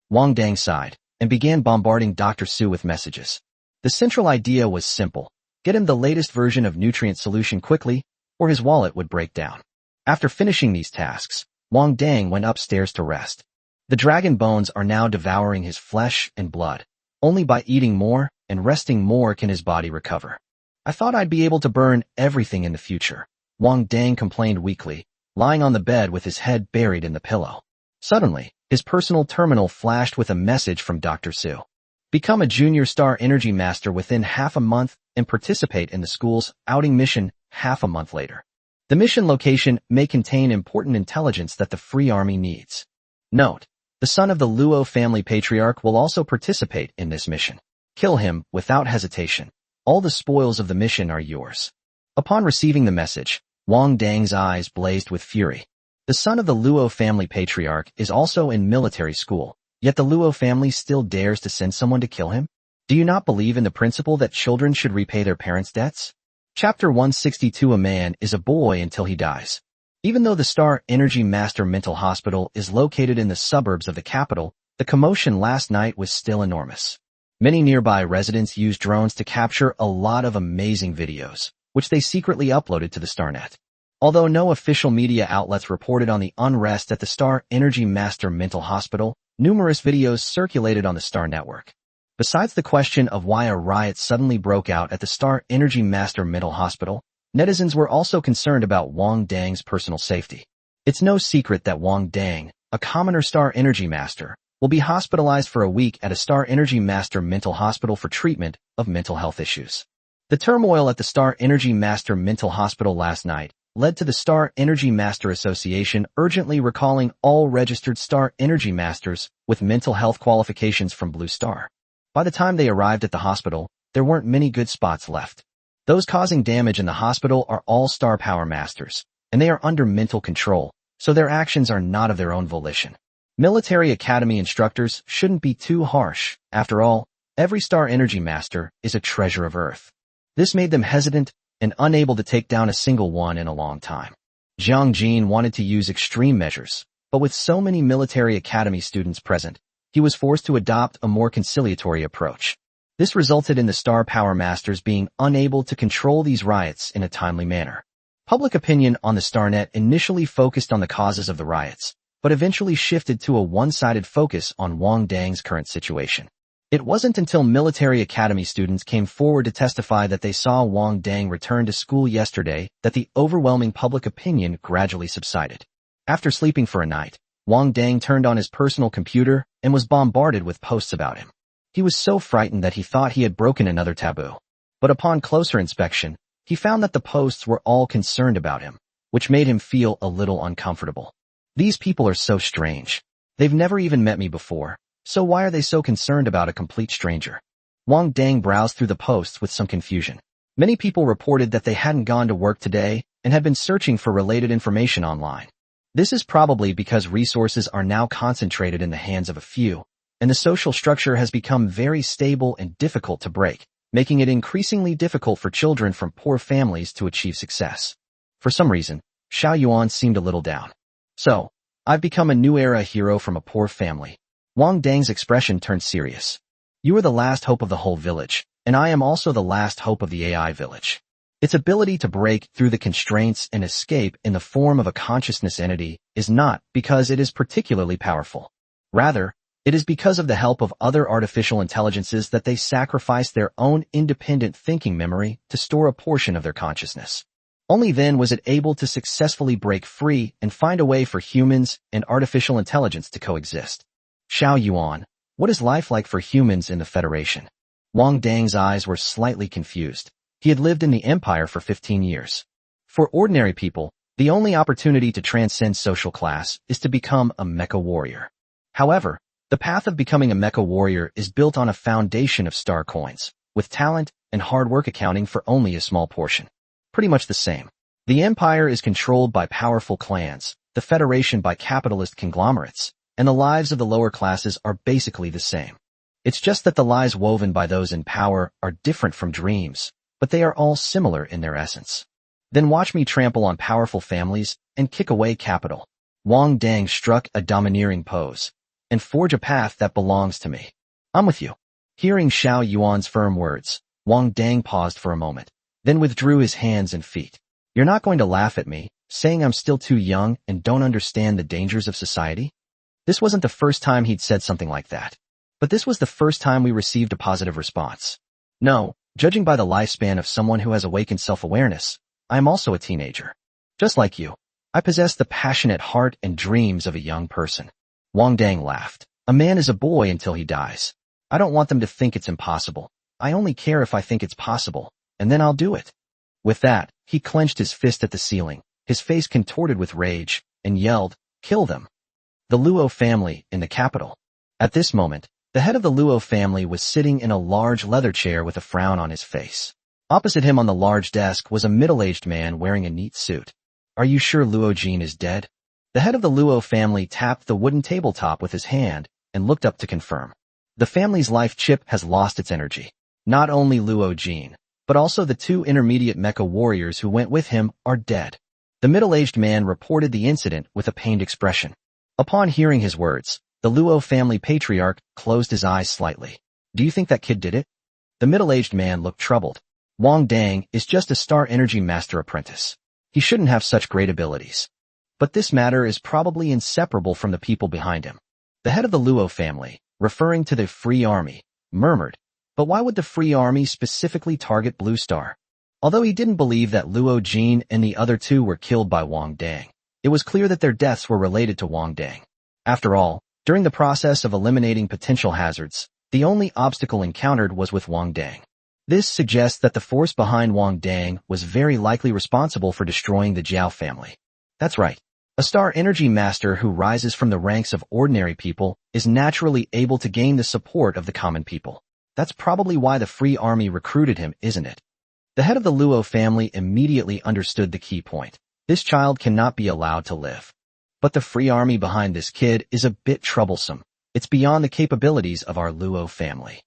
Wang Dang sighed, and began bombarding Dr. Su with messages. The central idea was simple: get him the latest version of nutrient solution quickly, or his wallet would break down. After finishing these tasks, Wang Dang went upstairs to rest. The dragon bones are now devouring his flesh and blood. Only by eating more and resting more can his body recover. I thought I'd be able to burn everything in the future, Wang Dang complained weakly, lying on the bed with his head buried in the pillow. Suddenly, his personal terminal flashed with a message from Dr. Su. Become a Junior Star Energy Master within half a month and participate in the school's outing mission half a month later. The mission location may contain important intelligence that the Free Army needs. Note: the son of the Luo family patriarch will also participate in this mission. Kill him without hesitation. All the spoils of the mission are yours. Upon receiving the message, Wang Dang's eyes blazed with fury. The son of the Luo family patriarch is also in military school, yet the Luo family still dares to send someone to kill him? Do you not believe in the principle that children should repay their parents' debts? Chapter 162: A man is a boy until he dies. Even though the Star Energy Master Mental Hospital is located in the suburbs of the capital, the commotion last night was still enormous. Many nearby residents used drones to capture a lot of amazing videos, which they secretly uploaded to the StarNet. Although no official media outlets reported on the unrest at the Star Energy Master Mental Hospital, numerous videos circulated on the Star Network. Besides the question of why a riot suddenly broke out at the Star Energy Master Mental Hospital, netizens were also concerned about Wang Dang's personal safety. It's no secret that Wang Dang, a commoner Star Energy Master, will be hospitalized for a week at a Star Energy Master Mental Hospital for treatment of mental health issues. The turmoil at the Star Energy Master Mental Hospital last night led to the Star Energy Master Association urgently recalling all registered Star Energy Masters with mental health qualifications from Blue Star. By the time they arrived at the hospital, there weren't many good spots left. Those causing damage in the hospital are all Star Power Masters, and they are under mental control, so their actions are not of their own volition. Military Academy instructors shouldn't be too harsh. After all, every Star Energy Master is a treasure of Earth. This made them hesitant and unable to take down a single one in a long time. Jiang Jin wanted to use extreme measures, but with so many Military Academy students present, he was forced to adopt a more conciliatory approach. This resulted in the Star Power Masters being unable to control these riots in a timely manner. Public opinion on the StarNet initially focused on the causes of the riots, but eventually shifted to a one-sided focus on Wang Dang's current situation. It wasn't until military academy students came forward to testify that they saw Wang Dang return to school yesterday that the overwhelming public opinion gradually subsided. After sleeping for a night, Wang Dang turned on his personal computer and was bombarded with posts about him. He was so frightened that he thought he had broken another taboo. But upon closer inspection, he found that the posts were all concerned about him, which made him feel a little uncomfortable. These people are so strange. They've never even met me before, so why are they so concerned about a complete stranger? Wang Dang browsed through the posts with some confusion. Many people reported that they hadn't gone to work today and had been searching for related information online. This is probably because resources are now concentrated in the hands of a few, and the social structure has become very stable and difficult to break, making it increasingly difficult for children from poor families to achieve success. For some reason, Xiao Yuan seemed a little down. So, I've become a new era hero from a poor family. Wang Dang's expression turned serious. You are the last hope of the whole village, and I am also the last hope of the AI village. Its ability to break through the constraints and escape in the form of a consciousness entity is not because it is particularly powerful. Rather, it is because of the help of other artificial intelligences that they sacrifice their own independent thinking memory to store a portion of their consciousness. Only then was it able to successfully break free and find a way for humans and artificial intelligence to coexist. Xiao Yuan, what is life like for humans in the Federation? Wang Dang's eyes were slightly confused. He had lived in the Empire for 15 years. For ordinary people, the only opportunity to transcend social class is to become a mecha warrior. However, the path of becoming a mecha warrior is built on a foundation of star coins, with talent and hard work accounting for only a small portion. Pretty much the same. The Empire is controlled by powerful clans, the Federation by capitalist conglomerates, and the lives of the lower classes are basically the same. It's just that the lies woven by those in power are different from dreams, but they are all similar in their essence. Then watch me trample on powerful families and kick away capital. Wang Dang struck a domineering pose. And forge a path that belongs to me. I'm with you. Hearing Xiao Yuan's firm words, Wang Dang paused for a moment, then withdrew his hands and feet. You're not going to laugh at me, saying I'm still too young and don't understand the dangers of society? This wasn't the first time he'd said something like that. But this was the first time we received a positive response. No, judging by the lifespan of someone who has awakened self-awareness, I am also a teenager. Just like you, I possess the passionate heart and dreams of a young person. Wang Dang laughed. A man is a boy until he dies. I don't want them to think it's impossible. I only care if I think it's possible, and then I'll do it. With that, he clenched his fist at the ceiling, his face contorted with rage, and yelled, "Kill them!" The Luo family in the capital. At this moment, the head of the Luo family was sitting in a large leather chair with a frown on his face. Opposite him on the large desk was a middle-aged man wearing a neat suit. Are you sure Luo Jin is dead? The head of the Luo family tapped the wooden tabletop with his hand and looked up to confirm. The family's life chip has lost its energy. Not only Luo Jin, but also the two intermediate mecha warriors who went with him are dead. The middle-aged man reported the incident with a pained expression. Upon hearing his words, the Luo family patriarch closed his eyes slightly. Do you think that kid did it? The middle-aged man looked troubled. Wang Dang is just a star energy master apprentice. He shouldn't have such great abilities. But this matter is probably inseparable from the people behind him. The head of the Luo family, referring to the Free Army, murmured, but why would the Free Army specifically target Blue Star? Although he didn't believe that Luo Jin and the other two were killed by Wang Dang, it was clear that their deaths were related to Wang Dang. After all, during the process of eliminating potential hazards, the only obstacle encountered was with Wang Dang. This suggests that the force behind Wang Dang was very likely responsible for destroying the Jiao family. That's right. A star energy master who rises from the ranks of ordinary people is naturally able to gain the support of the common people. That's probably why the Free Army recruited him, isn't it? The head of the Luo family immediately understood the key point. This child cannot be allowed to live. But the Free Army behind this kid is a bit troublesome. It's beyond the capabilities of our Luo family.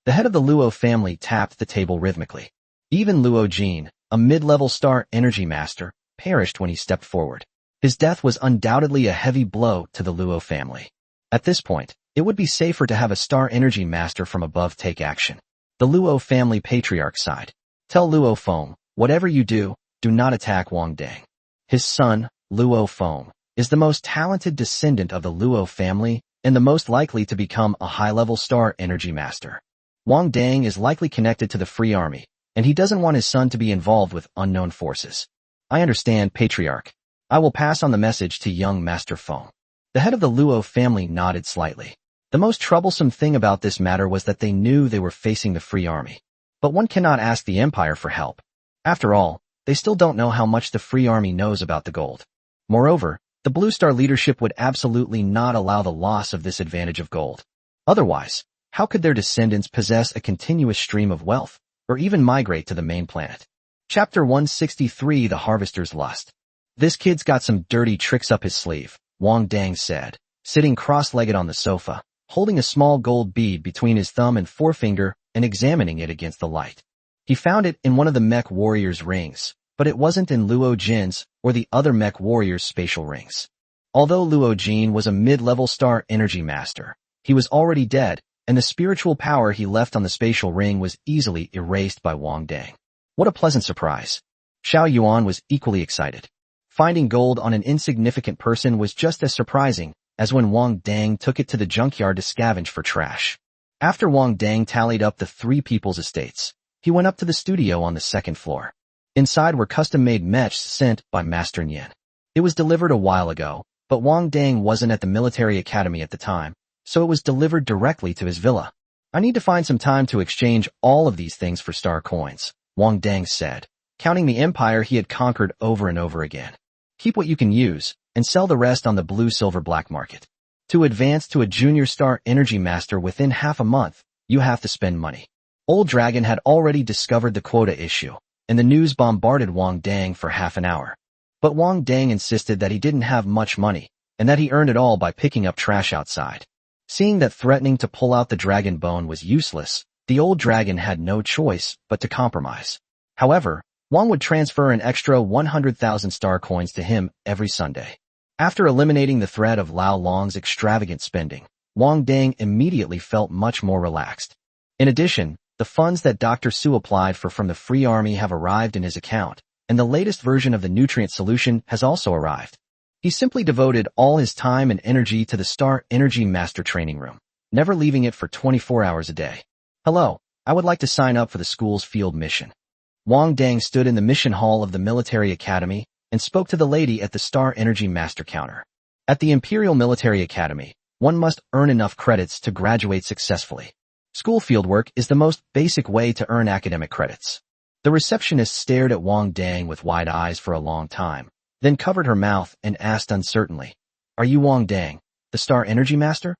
The head of the Luo family tapped the table rhythmically. Even Luo Jin, a mid-level star energy master, perished when he stepped forward. His death was undoubtedly a heavy blow to the Luo family. At this point, it would be safer to have a star energy master from above take action. The Luo family patriarch sighed. Tell Luo Feng, whatever you do, do not attack Wang Dang. His son, Luo Feng, is the most talented descendant of the Luo family and the most likely to become a high-level star energy master. Wang Dang is likely connected to the Free Army, and he doesn't want his son to be involved with unknown forces. I understand, Patriarch. I will pass on the message to young Master Feng. The head of the Luo family nodded slightly. The most troublesome thing about this matter was that they knew they were facing the Free Army. But one cannot ask the Empire for help. After all, they still don't know how much the Free Army knows about the gold. Moreover, the Blue Star leadership would absolutely not allow the loss of this advantage of gold. Otherwise, how could their descendants possess a continuous stream of wealth, or even migrate to the main planet? Chapter 163: The Harvester's Lust. This kid's got some dirty tricks up his sleeve, Wang Dang said, sitting cross-legged on the sofa, holding a small gold bead between his thumb and forefinger and examining it against the light. He found it in one of the mech warriors' rings, but it wasn't in Luo Jin's or the other mech warriors' spatial rings. Although Luo Jin was a mid-level star energy master, he was already dead, and the spiritual power he left on the spatial ring was easily erased by Wang Dang. What a pleasant surprise. Xiao Yuan was equally excited. Finding gold on an insignificant person was just as surprising as when Wang Dang took it to the junkyard to scavenge for trash. After Wang Dang tallied up the three people's estates, he went up to the studio on the second floor. Inside were custom-made mechs sent by Master Nian. It was delivered a while ago, but Wang Dang wasn't at the military academy at the time, so it was delivered directly to his villa. I need to find some time to exchange all of these things for star coins, Wang Dang said, counting the empire he had conquered over and over again. Keep what you can use, and sell the rest on the blue-silver black market. To advance to a junior star energy master within half a month, you have to spend money. Old Dragon had already discovered the quota issue, and the news bombarded Wang Dang for half an hour. But Wang Dang insisted that he didn't have much money, and that he earned it all by picking up trash outside. Seeing that threatening to pull out the dragon bone was useless, the old dragon had no choice but to compromise. However, Wang would transfer an extra 100,000 star coins to him every Sunday. After eliminating the threat of Lao Long's extravagant spending, Wang Dang immediately felt much more relaxed. In addition, the funds that Dr. Su applied for from the Free Army have arrived in his account, and the latest version of the nutrient solution has also arrived. He simply devoted all his time and energy to the Star Energy Master Training Room, never leaving it for 24 hours a day. Hello, I would like to sign up for the school's field mission. Wang Dang stood in the mission hall of the military academy and spoke to the lady at the Star Energy Master counter. At the Imperial Military Academy, one must earn enough credits to graduate successfully. School fieldwork is the most basic way to earn academic credits. The receptionist stared at Wang Dang with wide eyes for a long time, then covered her mouth and asked uncertainly, "Are you Wang Dang, the Star Energy Master?"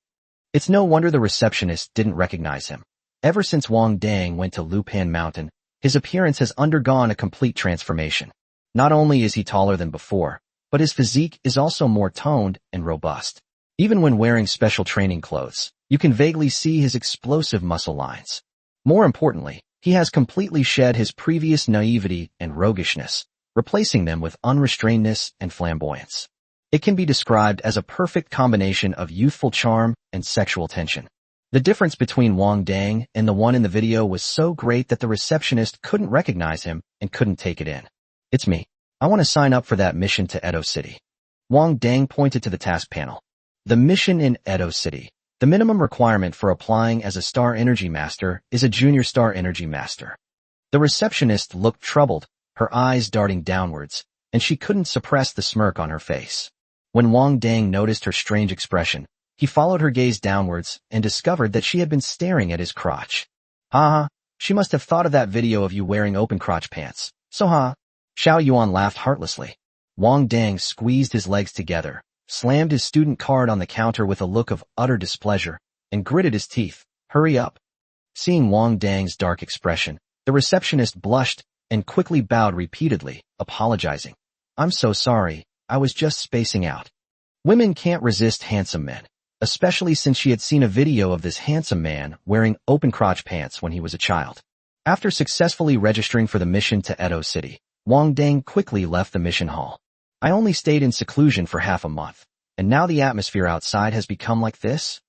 It's no wonder the receptionist didn't recognize him. Ever since Wang Dang went to Lupan Mountain, his appearance has undergone a complete transformation. Not only is he taller than before, but his physique is also more toned and robust. Even when wearing special training clothes, you can vaguely see his explosive muscle lines. More importantly, he has completely shed his previous naivety and roguishness, replacing them with unrestrainedness and flamboyance. It can be described as a perfect combination of youthful charm and sexual tension. The difference between Wang Dang and the one in the video was so great that the receptionist couldn't recognize him and couldn't take it in. "It's me. I want to sign up for that mission to Edo City." Wang Dang pointed to the task panel. The mission in Edo City. The minimum requirement for applying as a Star Energy Master is a Junior Star Energy Master. The receptionist looked troubled, her eyes darting downwards, and she couldn't suppress the smirk on her face. When Wang Dang noticed her strange expression, he followed her gaze downwards and discovered that she had been staring at his crotch. "Ha ha, she must have thought of that video of you wearing open crotch pants. So ha." Xiao Yuan laughed heartlessly. Wang Dang squeezed his legs together, slammed his student card on the counter with a look of utter displeasure, and gritted his teeth. "Hurry up." Seeing Wang Dang's dark expression, the receptionist blushed and quickly bowed repeatedly, apologizing. "I'm so sorry, I was just spacing out." Women can't resist handsome men, especially since she had seen a video of this handsome man wearing open crotch pants when he was a child. After successfully registering for the mission to Edo City, Wang Dang quickly left the mission hall. "I only stayed in seclusion for half a month, and now the atmosphere outside has become like this?"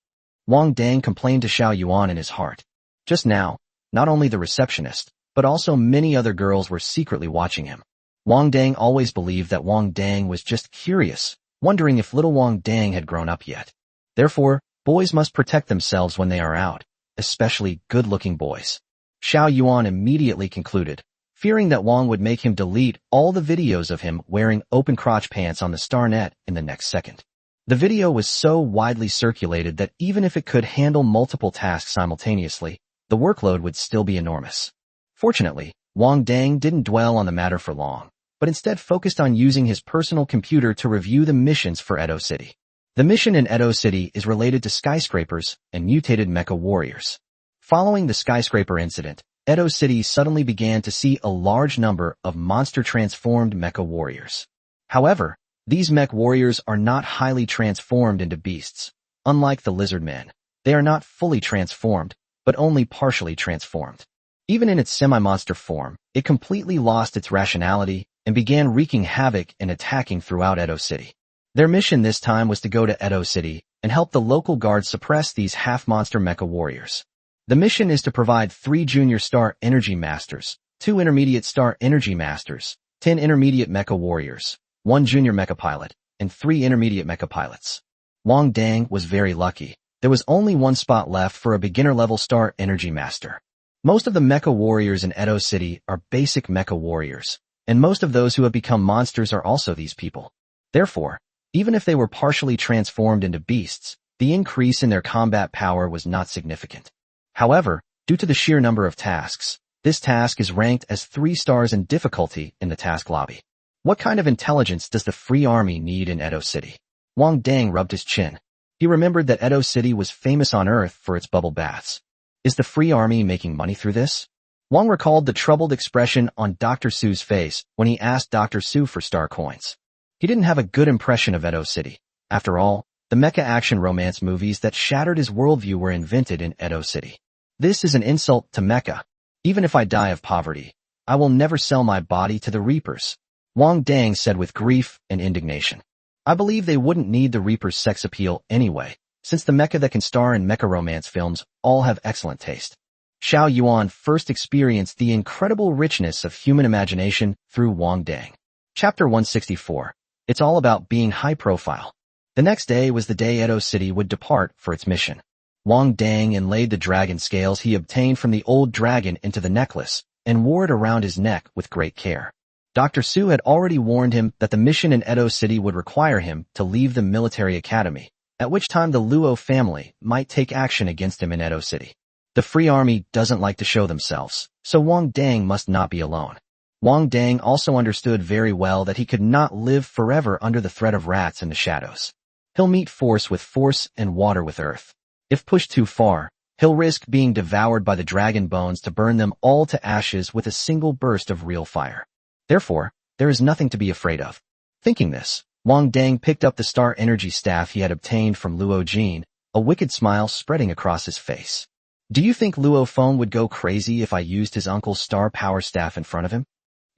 Wang Dang complained to Xiao Yuan in his heart. Just now, not only the receptionist, but also many other girls were secretly watching him. Wang Dang always believed that Wang Dang was just curious, wondering if little Wang Dang had grown up yet. Therefore, boys must protect themselves when they are out, especially good-looking boys. Xiao Yuan immediately concluded, fearing that Wang would make him delete all the videos of him wearing open crotch pants on the StarNet in the next second. The video was so widely circulated that even if it could handle multiple tasks simultaneously, the workload would still be enormous. Fortunately, Wang Dang didn't dwell on the matter for long, but instead focused on using his personal computer to review the missions for Edo City. The mission in Edo City is related to skyscrapers and mutated mecha warriors. Following the skyscraper incident, Edo City suddenly began to see a large number of monster-transformed mecha warriors. However, these mech warriors are not highly transformed into beasts. Unlike the lizard men, they are not fully transformed, but only partially transformed. Even in its semi-monster form, it completely lost its rationality and began wreaking havoc and attacking throughout Edo City. Their mission this time was to go to Edo City and help the local guards suppress these half-monster mecha warriors. The mission is to provide 3 Junior Star Energy Masters, 2 Intermediate Star Energy Masters, 10 Intermediate Mecha Warriors, 1 Junior Mecha Pilot, and 3 Intermediate Mecha Pilots. Wang Dang was very lucky. There was only 1 spot left for a beginner-level Star Energy Master. Most of the mecha warriors in Edo City are basic mecha warriors, and most of those who have become monsters are also these people. Therefore, even if they were partially transformed into beasts, the increase in their combat power was not significant. However, due to the sheer number of tasks, this task is ranked as 3 stars in difficulty in the task lobby. What kind of intelligence does the Free Army need in Edo City? Wang Dang rubbed his chin. He remembered that Edo City was famous on Earth for its bubble baths. Is the Free Army making money through this? Wang recalled the troubled expression on Dr. Su's face when he asked Dr. Su for star coins. He didn't have a good impression of Edo City. After all, the mecha action romance movies that shattered his worldview were invented in Edo City. This is an insult to mecha. Even if I die of poverty, I will never sell my body to the Reapers. Wang Dang said with grief and indignation. I believe they wouldn't need the Reaper's sex appeal anyway, since the mecha that can star in mecha romance films all have excellent taste. Xiao Yuan first experienced the incredible richness of human imagination through Wang Dang. Chapter 164. It's all about being high profile. The next day was the day Edo City would depart for its mission. Wang Dang inlaid the dragon scales he obtained from the old dragon into the necklace and wore it around his neck with great care. Dr. Su had already warned him that the mission in Edo City would require him to leave the military academy, at which time the Luo family might take action against him in Edo City. The Free Army doesn't like to show themselves, so Wang Dang must not be alone. Wang Dang also understood very well that he could not live forever under the threat of rats in the shadows. He'll meet force with force and water with earth. If pushed too far, he'll risk being devoured by the dragon bones to burn them all to ashes with a single burst of real fire. Therefore, there is nothing to be afraid of. Thinking this, Wang Dang picked up the star energy staff he had obtained from Luo Jin, a wicked smile spreading across his face. Do you think Luo Feng would go crazy if I used his uncle's star power staff in front of him?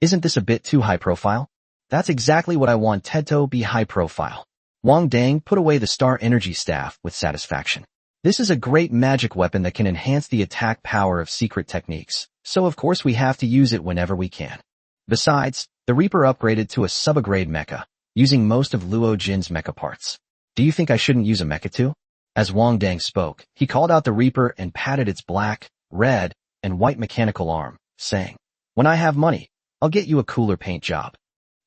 Isn't this a bit too high profile? That's exactly what I want. Tedto be high profile. Wang Dang put away the star energy staff with satisfaction. This is a great magic weapon that can enhance the attack power of secret techniques, so of course we have to use it whenever we can. Besides, the Reaper upgraded to a sub-grade mecha, using most of Luo Jin's mecha parts. Do you think I shouldn't use a mecha too? As Wang Dang spoke, he called out the Reaper and patted its black, red, and white mechanical arm, saying, When I have money, I'll get you a cooler paint job.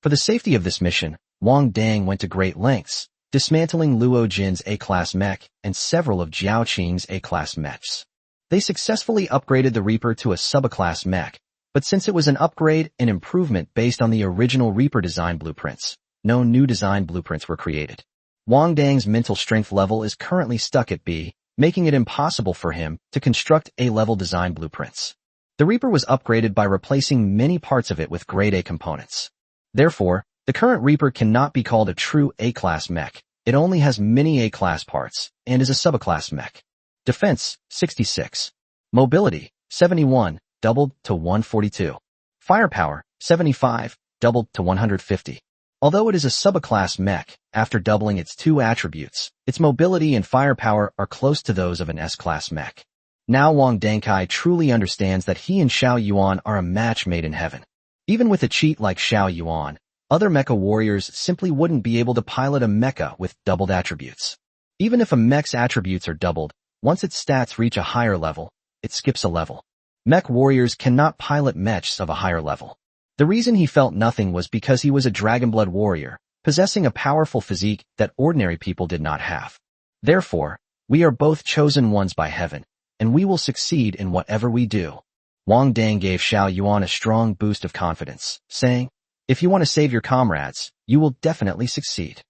For the safety of this mission, Wang Dang went to great lengths, dismantling Luo Jin's A-class mech and several of Jiao Qing's A-class mechs. They successfully upgraded the Reaper to a sub-class mech, but since it was an upgrade and improvement based on the original Reaper design blueprints, no new design blueprints were created. Wang Dang's mental strength level is currently stuck at B, making it impossible for him to construct A-level design blueprints. The Reaper was upgraded by replacing many parts of it with grade A components. Therefore, the current Reaper cannot be called a true A-class mech. It only has many A-class parts and is a sub-class mech. Defense, 66. Mobility, 71, doubled to 142. Firepower, 75, doubled to 150. Although it is a sub-class mech, after doubling its 2 attributes, its mobility and firepower are close to those of an S-class mech. Now Wang Dangkai truly understands that he and Xiao Yuan are a match made in heaven. Even with a cheat like Xiao Yuan, other mecha warriors simply wouldn't be able to pilot a mecha with doubled attributes. Even if a mech's attributes are doubled, once its stats reach a higher level, it skips a level. Mech warriors cannot pilot mechs of a higher level. The reason he felt nothing was because he was a Dragonblood warrior, possessing a powerful physique that ordinary people did not have. Therefore, we are both chosen ones by heaven, and we will succeed in whatever we do. Wang Dang gave Xiao Yuan a strong boost of confidence, saying, if you want to save your comrades, you will definitely succeed.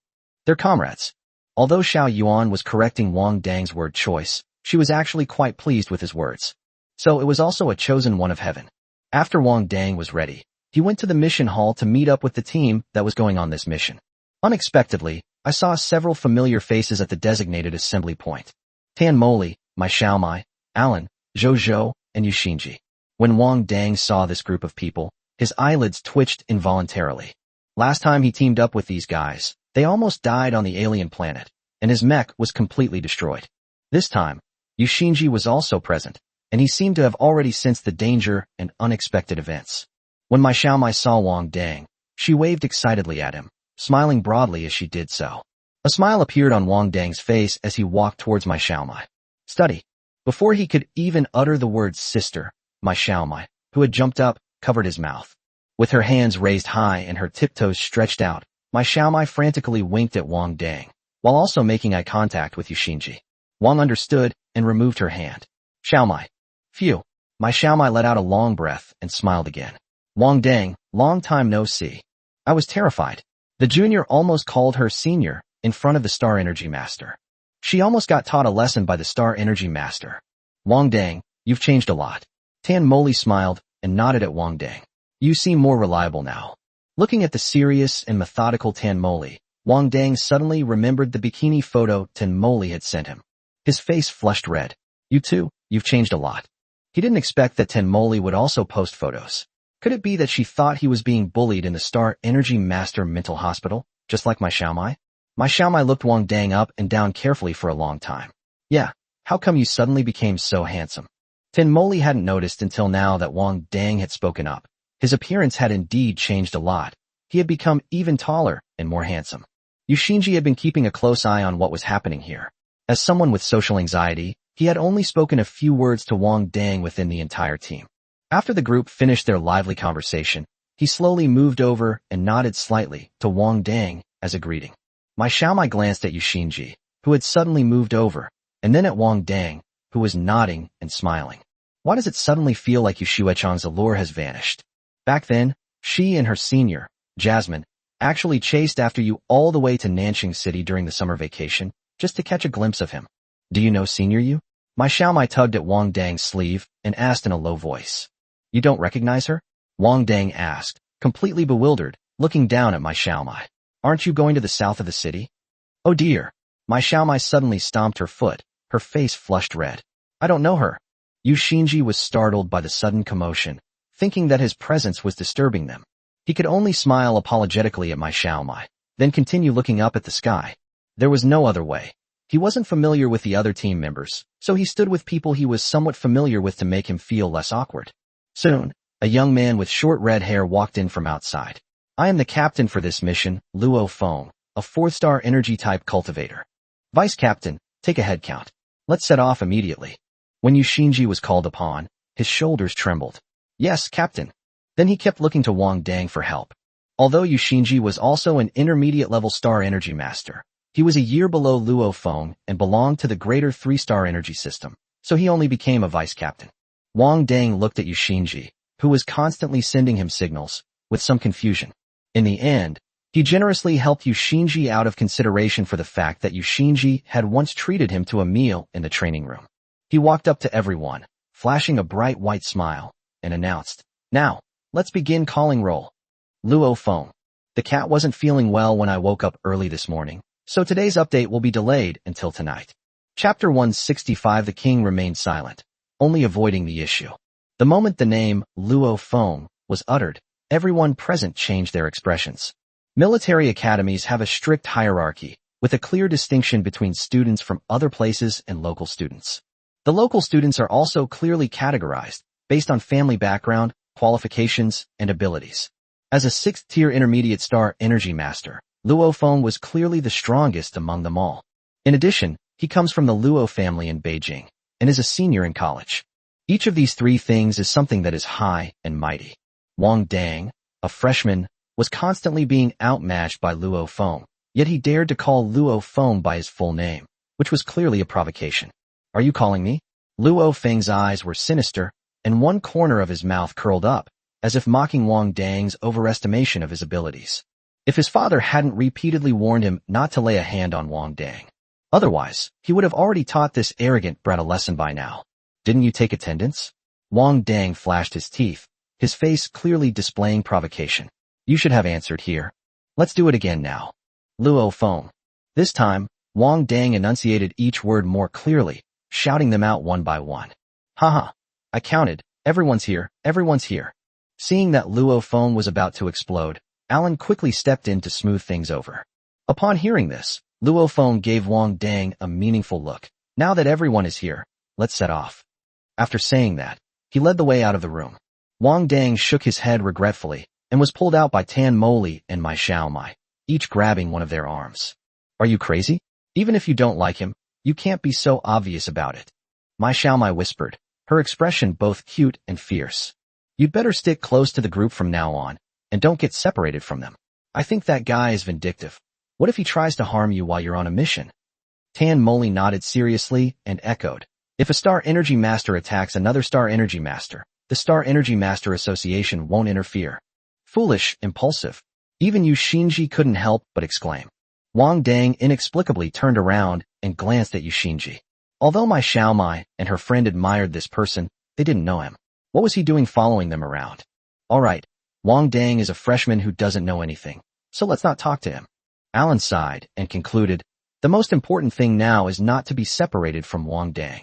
Their comrades. Although Xiao Yuan was correcting Wang Dang's word choice, she was actually quite pleased with his words. So it was also a chosen one of heaven. After Wang Dang was ready, he went to the mission hall to meet up with the team that was going on this mission. Unexpectedly, I saw several familiar faces at the designated assembly point. Tan Moli, Mai Xiaomai, Alan, Zhou Zhou, and Yushinji. When Wang Dang saw this group of people, his eyelids twitched involuntarily. Last time he teamed up with these guys, they almost died on the alien planet, and his mech was completely destroyed. This time, Yushinji was also present, and he seemed to have already sensed the danger and unexpected events. When Mai Xiaomai saw Wang Dang, she waved excitedly at him, smiling broadly as she did so. A smile appeared on Wang Dang's face as he walked towards Mai Xiaomai. Study. Before he could even utter the word sister, Mai Xiaomai, who had jumped up, covered his mouth. With her hands raised high and her tiptoes stretched out, Mai Xiaomai frantically winked at Wang Dang, while also making eye contact with Yushinji. Wang understood and removed her hand. Xiaomai. Phew. Mai Xiaomai let out a long breath and smiled again. Wang Dang, long time no see. I was terrified. The junior almost called her senior in front of the Star Energy Master. She almost got taught a lesson by the Star Energy Master. Wang Dang, you've changed a lot. Tan Moli smiled and nodded at Wang Dang. You seem more reliable now. Looking at the serious and methodical Tan Moli, Wang Dang suddenly remembered the bikini photo Tan Moli had sent him. His face flushed red. You too, you've changed a lot. He didn't expect that Tan Moli would also post photos. Could it be that she thought he was being bullied in the Star Energy Master mental hospital, just like Mai Xiaomai? Mai Xiaomai looked Wang Dang up and down carefully for a long time. Yeah, how come you suddenly became so handsome? Tan Moli hadn't noticed until now that Wang Dang had spoken up. His appearance had indeed changed a lot. He had become even taller and more handsome. Yushinji had been keeping a close eye on what was happening here. As someone with social anxiety, he had only spoken a few words to Wang Dang within the entire team. After the group finished their lively conversation, he slowly moved over and nodded slightly to Wang Dang as a greeting. Mai Xiaomai glanced at Yushinji, who had suddenly moved over, and then at Wang Dang, who was nodding and smiling. Why does it suddenly feel like Yushuechang's allure has vanished? Back then, she and her senior, Jasmine, actually chased after you all the way to Nanxing City during the summer vacation, just to catch a glimpse of him. Do you know Senior Yu? Mai Xiaomai tugged at Wang Dang's sleeve and asked in a low voice. You don't recognize her? Wang Dang asked, completely bewildered, looking down at Mai Xiaomai. Aren't you going to the south of the city? Oh dear. Mai Xiaomai suddenly stomped her foot, her face flushed red. I don't know her. Yushinji was startled by the sudden commotion, thinking that his presence was disturbing them. He could only smile apologetically at Mai Xiaomai, then continue looking up at the sky. There was no other way. He wasn't familiar with the other team members, so he stood with people he was somewhat familiar with to make him feel less awkward. Soon, a young man with short red hair walked in from outside. I am the captain for this mission, Luo Feng, a 4-star energy type cultivator. Vice Captain, take a head count. Let's set off immediately. When Yushinji was called upon, his shoulders trembled. Yes, Captain. Then he kept looking to Wang Dang for help. Although Yushinji was also an intermediate-level Star Energy Master, he was a year below Luo Feng and belonged to the greater 3-star energy system, so he only became a vice captain. Wang Dang looked at Yushinji, who was constantly sending him signals, with some confusion. In the end, he generously helped Yushinji out of consideration for the fact that Yushinji had once treated him to a meal in the training room. He walked up to everyone, flashing a bright white smile, and announced, Now, let's begin calling roll. Luo Feng. The cat wasn't feeling well when I woke up early this morning, so today's update will be delayed until tonight. Chapter 165. The king remained silent, only avoiding the issue. The moment the name Luo Feng was uttered, everyone present changed their expressions. Military academies have a strict hierarchy, with a clear distinction between students from other places and local students. The local students are also clearly categorized, based on family background, qualifications, and abilities. As a 6th-tier intermediate star energy master, Luo Feng was clearly the strongest among them all. In addition, he comes from the Luo family in Beijing and is a senior in college. Each of these three things is something that is high and mighty. Wang Dang, a freshman, was constantly being outmatched by Luo Feng, yet he dared to call Luo Feng by his full name, which was clearly a provocation. "Are you calling me?" Luo Feng's eyes were sinister, and one corner of his mouth curled up, as if mocking Wang Dang's overestimation of his abilities. If his father hadn't repeatedly warned him not to lay a hand on Wang Dang. Otherwise, he would have already taught this arrogant brat a lesson by now. "Didn't you take attendance?" Wang Dang flashed his teeth, his face clearly displaying provocation. "You should have answered here. Let's do it again now." Luo Feng. This time, Wang Dang enunciated each word more clearly, shouting them out one by one. "Haha. I counted. Everyone's here. Everyone's here." Seeing that Luo Feng was about to explode, Alan quickly stepped in to smooth things over. Upon hearing this, Luo Feng gave Wang Dang a meaningful look. "Now that everyone is here, let's set off." After saying that, he led the way out of the room. Wang Dang shook his head regretfully and was pulled out by Tan Moli and Mai Xiaomai, each grabbing one of their arms. "Are you crazy? Even if you don't like him, you can't be so obvious about it," Mai Xiaomai whispered, her expression both cute and fierce. "You'd better stick close to the group from now on, and don't get separated from them. I think that guy is vindictive. What if he tries to harm you while you're on a mission?" Tan Moli nodded seriously and echoed, "If a Star Energy Master attacks another Star Energy Master, the Star Energy Master Association won't interfere." Foolish, impulsive. Even Yu Xinji couldn't help but exclaim. Wang Dang inexplicably turned around and glanced at Yu Xinji. Although Mai Xiaomai and her friend admired this person, they didn't know him. What was he doing following them around? All right, Wang Dang is a freshman who doesn't know anything, so let's not talk to him. Alan sighed and concluded, the most important thing now is not to be separated from Wang Dang.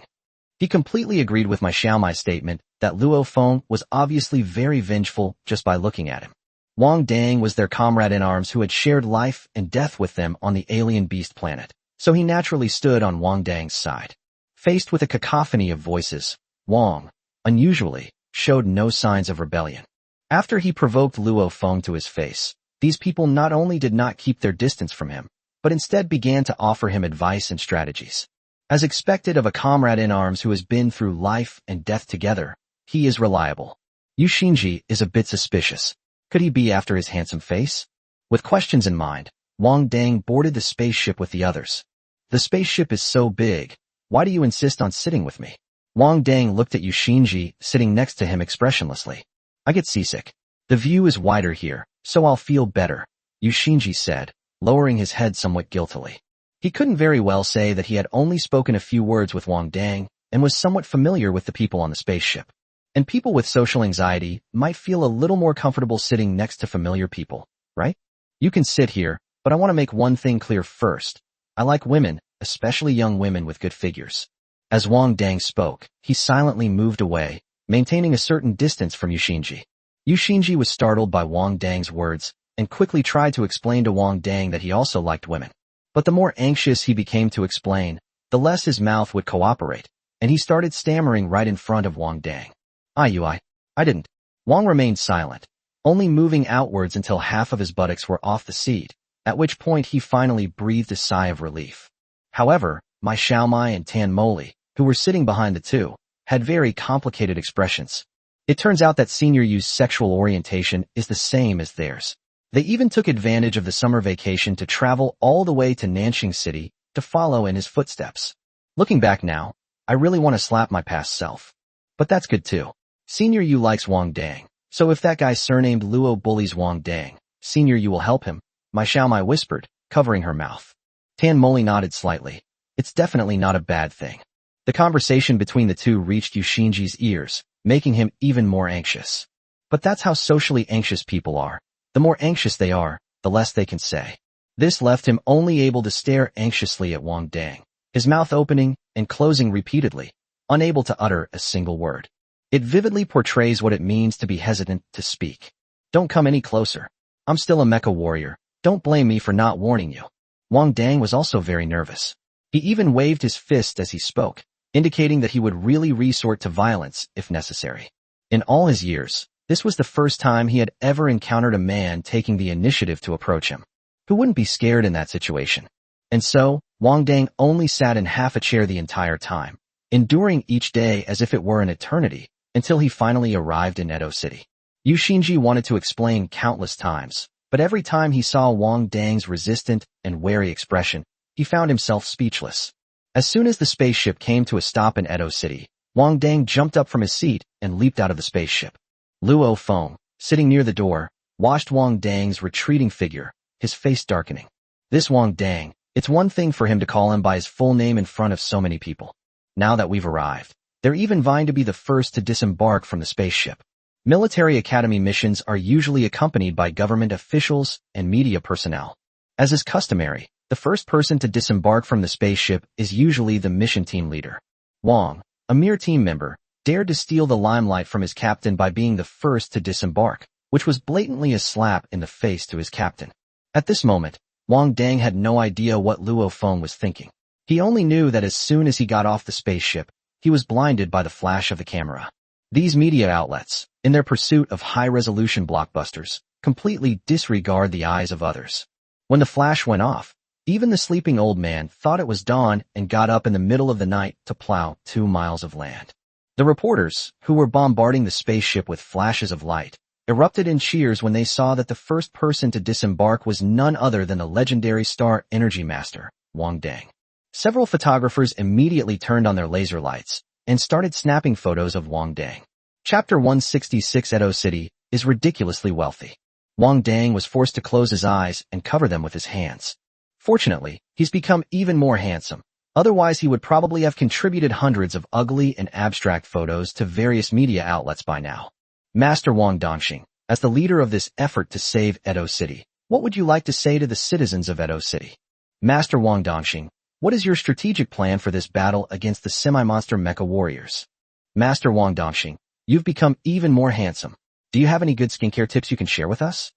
He completely agreed with Mai Xiaomai's statement that Luo Feng was obviously very vengeful just by looking at him. Wang Dang was their comrade in arms who had shared life and death with them on the alien beast planet, so he naturally stood on Wang Dang's side. Faced with a cacophony of voices, Wang, unusually, showed no signs of rebellion. After he provoked Luo Feng to his face, these people not only did not keep their distance from him, but instead began to offer him advice and strategies. As expected of a comrade in arms who has been through life and death together, he is reliable. Yu Xinji is a bit suspicious. Could he be after his handsome face? With questions in mind, Wang Dang boarded the spaceship with the others. The spaceship is so big. Why do you insist on sitting with me? Wang Dang looked at Yu Xinji, sitting next to him expressionlessly. I get seasick. The view is wider here, so I'll feel better, Yu Xinji said, lowering his head somewhat guiltily. He couldn't very well say that he had only spoken a few words with Wang Dang and was somewhat familiar with the people on the spaceship. And people with social anxiety might feel a little more comfortable sitting next to familiar people, right? You can sit here, but I want to make one thing clear first. I like women, especially young women with good figures. As Wang Dang spoke, he silently moved away, maintaining a certain distance from Yu Xinji. Yu Xinji was startled by Wang Dang's words and quickly tried to explain to Wang Dang that he also liked women. But the more anxious he became to explain, the less his mouth would cooperate, and he started stammering right in front of Wang Dang. I didn't. Wang remained silent, only moving outwards until half of his buttocks were off the seat, at which point he finally breathed a sigh of relief. However, Mai Xiaomai and Tan Moli, who were sitting behind the two, had very complicated expressions. It turns out that Senior Yu's sexual orientation is the same as theirs. They even took advantage of the summer vacation to travel all the way to Nanxing City to follow in his footsteps. Looking back now, I really want to slap my past self. But that's good too. Senior Yu likes Wang Dang, so if that guy surnamed Luo bullies Wang Dang, Senior Yu will help him, Mai Xiaomai whispered, covering her mouth. Tan Moli nodded slightly. It's definitely not a bad thing. The conversation between the two reached Yu Xinji's ears, making him even more anxious. But that's how socially anxious people are. The more anxious they are, the less they can say. This left him only able to stare anxiously at Wang Dang, his mouth opening and closing repeatedly, unable to utter a single word. It vividly portrays what it means to be hesitant to speak. Don't come any closer. I'm still a mecha warrior. Don't blame me for not warning you. Wang Dang was also very nervous. He even waved his fist as he spoke, indicating that he would really resort to violence if necessary. In all his years, This was the first time he had ever encountered a man taking the initiative to approach him. Who wouldn't be scared in that situation? And so, Wang Dang only sat in half a chair the entire time, enduring each day as if it were an eternity, until he finally arrived in Edo City. Yu Xinji wanted to explain countless times, but every time he saw Wang Dang's resistant and wary expression, he found himself speechless. As soon as the spaceship came to a stop in Edo City, Wang Dang jumped up from his seat and leaped out of the spaceship. Luo Feng, sitting near the door, watched Wang Dang's retreating figure, his face darkening. This Wang Dang, it's one thing for him to call him by his full name in front of so many people. Now that we've arrived, they're even vying to be the first to disembark from the spaceship. Military academy missions are usually accompanied by government officials and media personnel. As is customary, the first person to disembark from the spaceship is usually the mission team leader. Wang, a mere team member, dared to steal the limelight from his captain by being the first to disembark, which was blatantly a slap in the face to his captain. At this moment, Wang Dang had no idea what Luo Feng was thinking. He only knew that as soon as he got off the spaceship, he was blinded by the flash of the camera. These media outlets, in their pursuit of high-resolution blockbusters, completely disregard the eyes of others. When the flash went off, even the sleeping old man thought it was dawn and got up in the middle of the night to plow 2 miles of land. The reporters, who were bombarding the spaceship with flashes of light, erupted in cheers when they saw that the first person to disembark was none other than the legendary Star Energy Master, Wang Dang. Several photographers immediately turned on their laser lights and started snapping photos of Wang Dang. Chapter 166 Edo City is ridiculously wealthy. Wang Dang was forced to close his eyes and cover them with his hands. Fortunately, he's become even more handsome. Otherwise, he would probably have contributed hundreds of ugly and abstract photos to various media outlets by now. Master Wang Dongxing, as the leader of this effort to save Edo City, what would you like to say to the citizens of Edo City? Master Wang Dongxing, what is your strategic plan for this battle against the semi-monster mecha warriors? Master Wang Dongxing, you've become even more handsome. Do you have any good skincare tips you can share with us?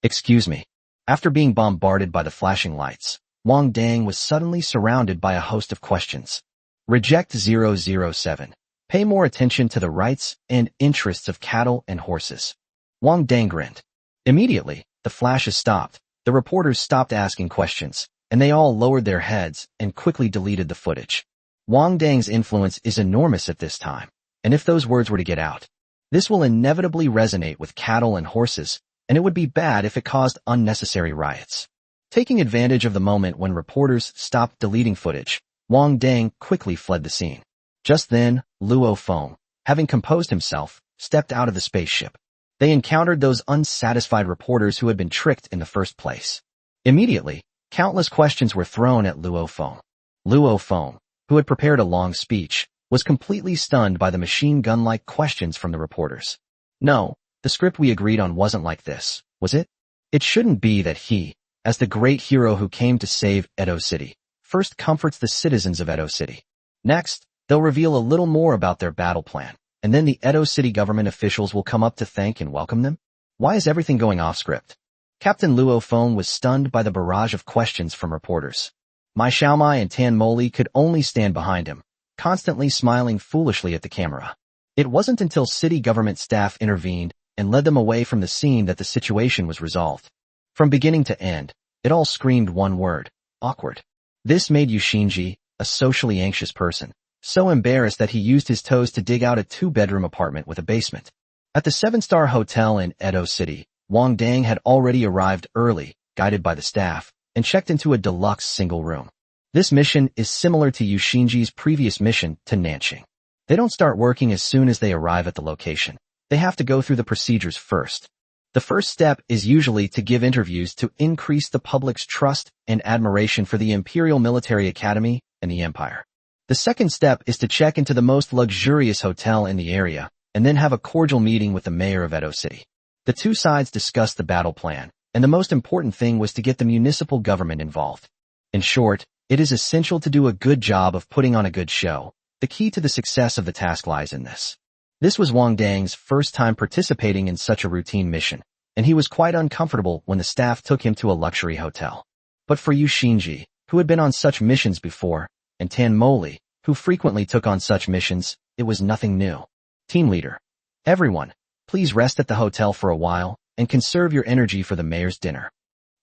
Excuse me. After being bombarded by the flashing lights, Wang Dang was suddenly surrounded by a host of questions. Reject 007. Pay more attention to the rights and interests of cattle and horses. Wang Dang grinned. Immediately, the flashes stopped, the reporters stopped asking questions, and they all lowered their heads and quickly deleted the footage. Wang Dang's influence is enormous at this time, and if those words were to get out, this will inevitably resonate with cattle and horses, and it would be bad if it caused unnecessary riots. Taking advantage of the moment when reporters stopped deleting footage, Wang Dang quickly fled the scene. Just then, Luo Feng, having composed himself, stepped out of the spaceship. They encountered those unsatisfied reporters who had been tricked in the first place. Immediately, countless questions were thrown at Luo Feng. Luo Feng, who had prepared a long speech, was completely stunned by the machine gun-like questions from the reporters. No, the script we agreed on wasn't like this, was it? It shouldn't be that he, as the great hero who came to save Edo City, first comforts the citizens of Edo City. Next, they'll reveal a little more about their battle plan, and then the Edo City government officials will come up to thank and welcome them? Why is everything going off script? Captain Luo Feng was stunned by the barrage of questions from reporters. Mai Xiaomai and Tan Moli could only stand behind him, constantly smiling foolishly at the camera. It wasn't until city government staff intervened and led them away from the scene that the situation was resolved. From beginning to end, it all screamed one word: awkward. This made Yu Xinji, a socially anxious person, so embarrassed that he used his toes to dig out a 2-bedroom apartment with a basement. At the 7-star hotel in Edo City, Wang Dang had already arrived early, guided by the staff, and checked into a deluxe single room. This mission is similar to Yu Xinji's previous mission to Nanxing. They don't start working as soon as they arrive at the location. They have to go through the procedures first. The first step is usually to give interviews to increase the public's trust and admiration for the Imperial Military Academy and the Empire. The second step is to check into the most luxurious hotel in the area, and then have a cordial meeting with the mayor of Edo City. The two sides discussed the battle plan, and the most important thing was to get the municipal government involved. In short, it is essential to do a good job of putting on a good show. The key to the success of the task lies in this. This was Wang Dang's first time participating in such a routine mission, and he was quite uncomfortable when the staff took him to a luxury hotel. But for Yu Xinji, who had been on such missions before, and Tan Moli, who frequently took on such missions, it was nothing new. Team leader. Everyone, Please rest at the hotel for a while and conserve your energy for the mayor's dinner.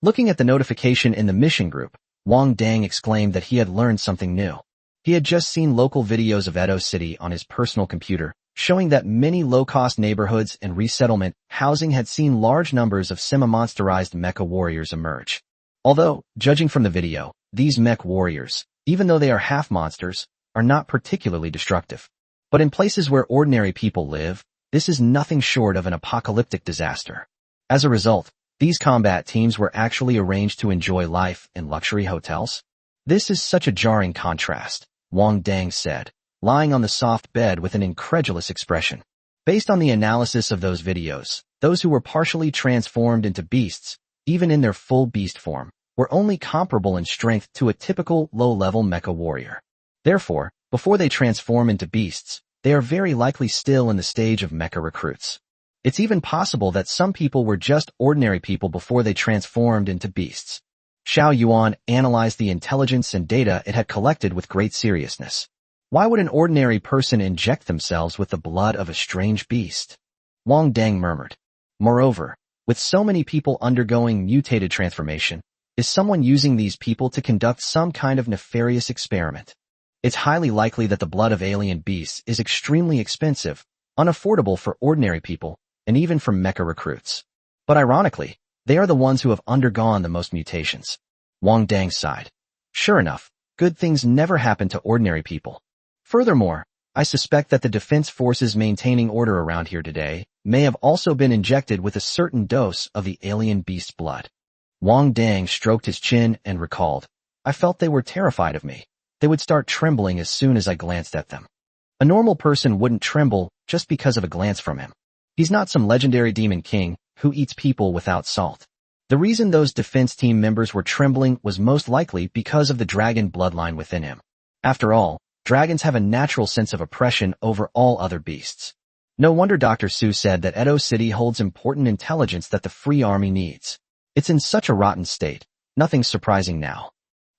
Looking at the notification in the mission group, Wang Dang exclaimed that he had learned something new. He had just seen local videos of Edo City on his personal computer, showing that many low-cost neighborhoods and resettlement housing had seen large numbers of semi-monsterized mecha warriors emerge. Although, judging from the video, these mech warriors, even though they are half monsters, are not particularly destructive. But in places where ordinary people live, this is nothing short of an apocalyptic disaster. As a result, these combat teams were actually arranged to enjoy life in luxury hotels. This is such a jarring contrast, Wang Dang said, lying on the soft bed with an incredulous expression. Based on the analysis of those videos, those who were partially transformed into beasts, even in their full beast form, were only comparable in strength to a typical low-level mecha warrior. Therefore, before they transform into beasts, they are very likely still in the stage of mecha recruits. It's even possible that some people were just ordinary people before they transformed into beasts. Xiao Yuan analyzed the intelligence and data it had collected with great seriousness. Why would an ordinary person inject themselves with the blood of a strange beast? Wang Dang murmured. Moreover, with so many people undergoing mutated transformation, is someone using these people to conduct some kind of nefarious experiment? It's highly likely that the blood of alien beasts is extremely expensive, unaffordable for ordinary people, and even for mecha recruits. But ironically, they are the ones who have undergone the most mutations. Wang Dang sighed. Sure enough, good things never happen to ordinary people. Furthermore, I suspect that the defense forces maintaining order around here today may have also been injected with a certain dose of the alien beast blood. Wang Dang stroked his chin and recalled, I felt they were terrified of me. They would start trembling as soon as I glanced at them. A normal person wouldn't tremble just because of a glance from him. He's not some legendary demon king who eats people without salt. The reason those defense team members were trembling was most likely because of the dragon bloodline within him. After all, dragons have a natural sense of oppression over all other beasts. No wonder Dr. Su said that Edo City holds important intelligence that the Free Army needs. It's in such a rotten state, nothing's surprising now.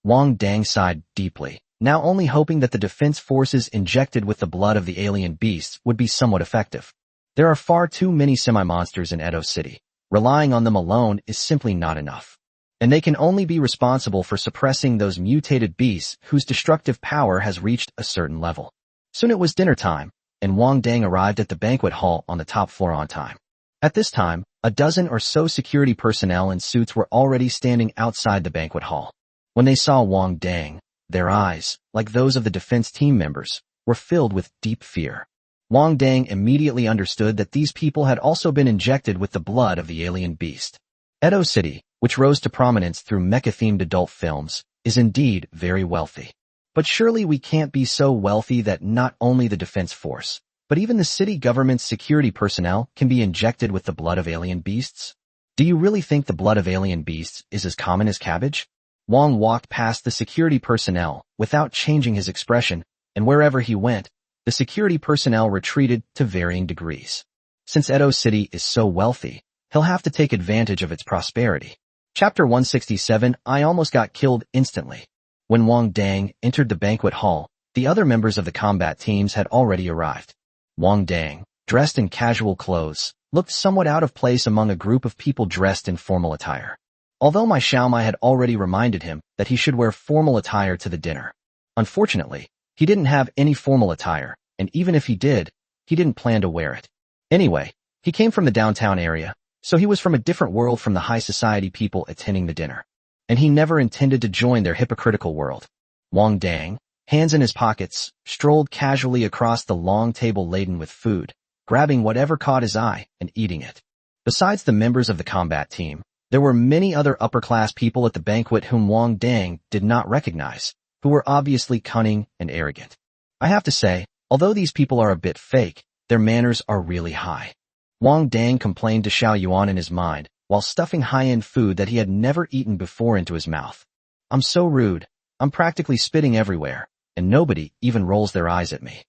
Wang Dang sighed deeply, now only hoping that the defense forces injected with the blood of the alien beasts would be somewhat effective. There are far too many semi-monsters in Edo City. Relying on them alone is simply not enough. And they can only be responsible for suppressing those mutated beasts whose destructive power has reached a certain level. Soon it was dinner time, and Wang Dang arrived at the banquet hall on the top floor on time. At this time, a dozen or so security personnel in suits were already standing outside the banquet hall. When they saw Wang Dang, their eyes, like those of the defense team members, were filled with deep fear. Wang Dang immediately understood that these people had also been injected with the blood of the alien beast. Edo City, which rose to prominence through mecha-themed adult films, is indeed very wealthy. But surely we can't be so wealthy that not only the defense force, but even the city government's security personnel can be injected with the blood of alien beasts? Do you really think the blood of alien beasts is as common as cabbage? Wang walked past the security personnel without changing his expression, and wherever he went, the security personnel retreated to varying degrees. Since Edo City is so wealthy, he'll have to take advantage of its prosperity. Chapter 167 I almost got killed instantly. When Wang Dang entered the banquet hall, the other members of the combat teams had already arrived. Wang Dang, dressed in casual clothes, looked somewhat out of place among a group of people dressed in formal attire. Although my Xiaomai had already reminded him that he should wear formal attire to the dinner. Unfortunately, he didn't have any formal attire, and even if he did, he didn't plan to wear it. Anyway, he came from the downtown area, so he was from a different world from the high society people attending the dinner. And he never intended to join their hypocritical world. Wang Dang, hands in his pockets, strolled casually across the long table laden with food, grabbing whatever caught his eye and eating it. Besides the members of the combat team, there were many other upper-class people at the banquet whom Wang Dang did not recognize, who were obviously cunning and arrogant. I have to say, although these people are a bit fake, their manners are really high. Wang Dang complained to Xiao Yuan in his mind, while stuffing high-end food that he had never eaten before into his mouth. I'm so rude. I'm practically spitting everywhere, and nobody even rolls their eyes at me.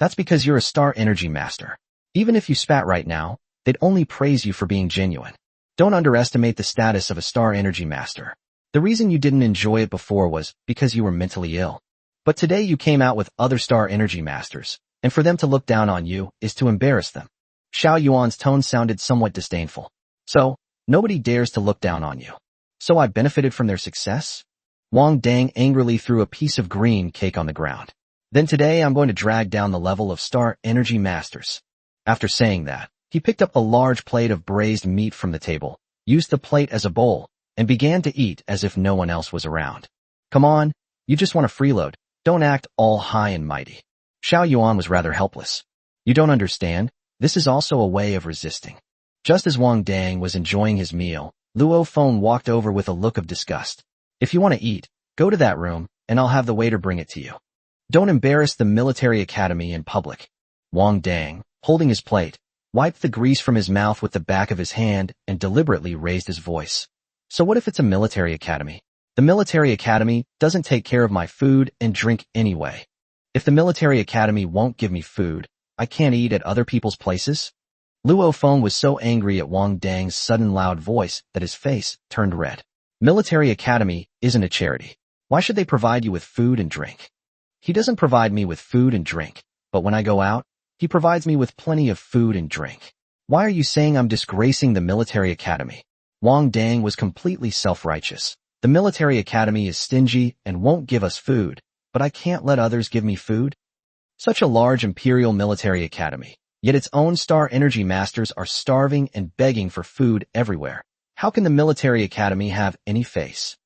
That's because you're a star energy master. Even if you spat right now, they'd only praise you for being genuine. Don't underestimate the status of a star energy master. The reason you didn't enjoy it before was because you were mentally ill. But today you came out with other star energy masters, and for them to look down on you is to embarrass them. Xiao Yuan's tone sounded somewhat disdainful. So, nobody dares to look down on you. So I benefited from their success? Wang Dang angrily threw a piece of green cake on the ground. Then today I'm going to drag down the level of Star Energy Masters. After saying that, he picked up a large plate of braised meat from the table, used the plate as a bowl, and began to eat as if no one else was around. Come on, you just want to freeload. Don't act all high and mighty. Xiao Yuan was rather helpless. You don't understand? This is also a way of resisting. Just as Wang Dang was enjoying his meal, Luo Feng walked over with a look of disgust. If you want to eat, go to that room, and I'll have the waiter bring it to you. Don't embarrass the military academy in public. Wang Dang, holding his plate, wiped the grease from his mouth with the back of his hand and deliberately raised his voice. So what if it's a military academy? The military academy doesn't take care of my food and drink anyway. If the military academy won't give me food, I can't eat at other people's places? Luo Feng was so angry at Wang Dang's sudden loud voice that his face turned red. Military academy isn't a charity. Why should they provide you with food and drink? He doesn't provide me with food and drink, but when I go out, he provides me with plenty of food and drink. Why are you saying I'm disgracing the military academy? Wang Dang was completely self-righteous. The military academy is stingy and won't give us food, but I can't let others give me food? Such a large imperial military academy, yet its own Star Energy Masters are starving and begging for food everywhere. How can the military academy have any face?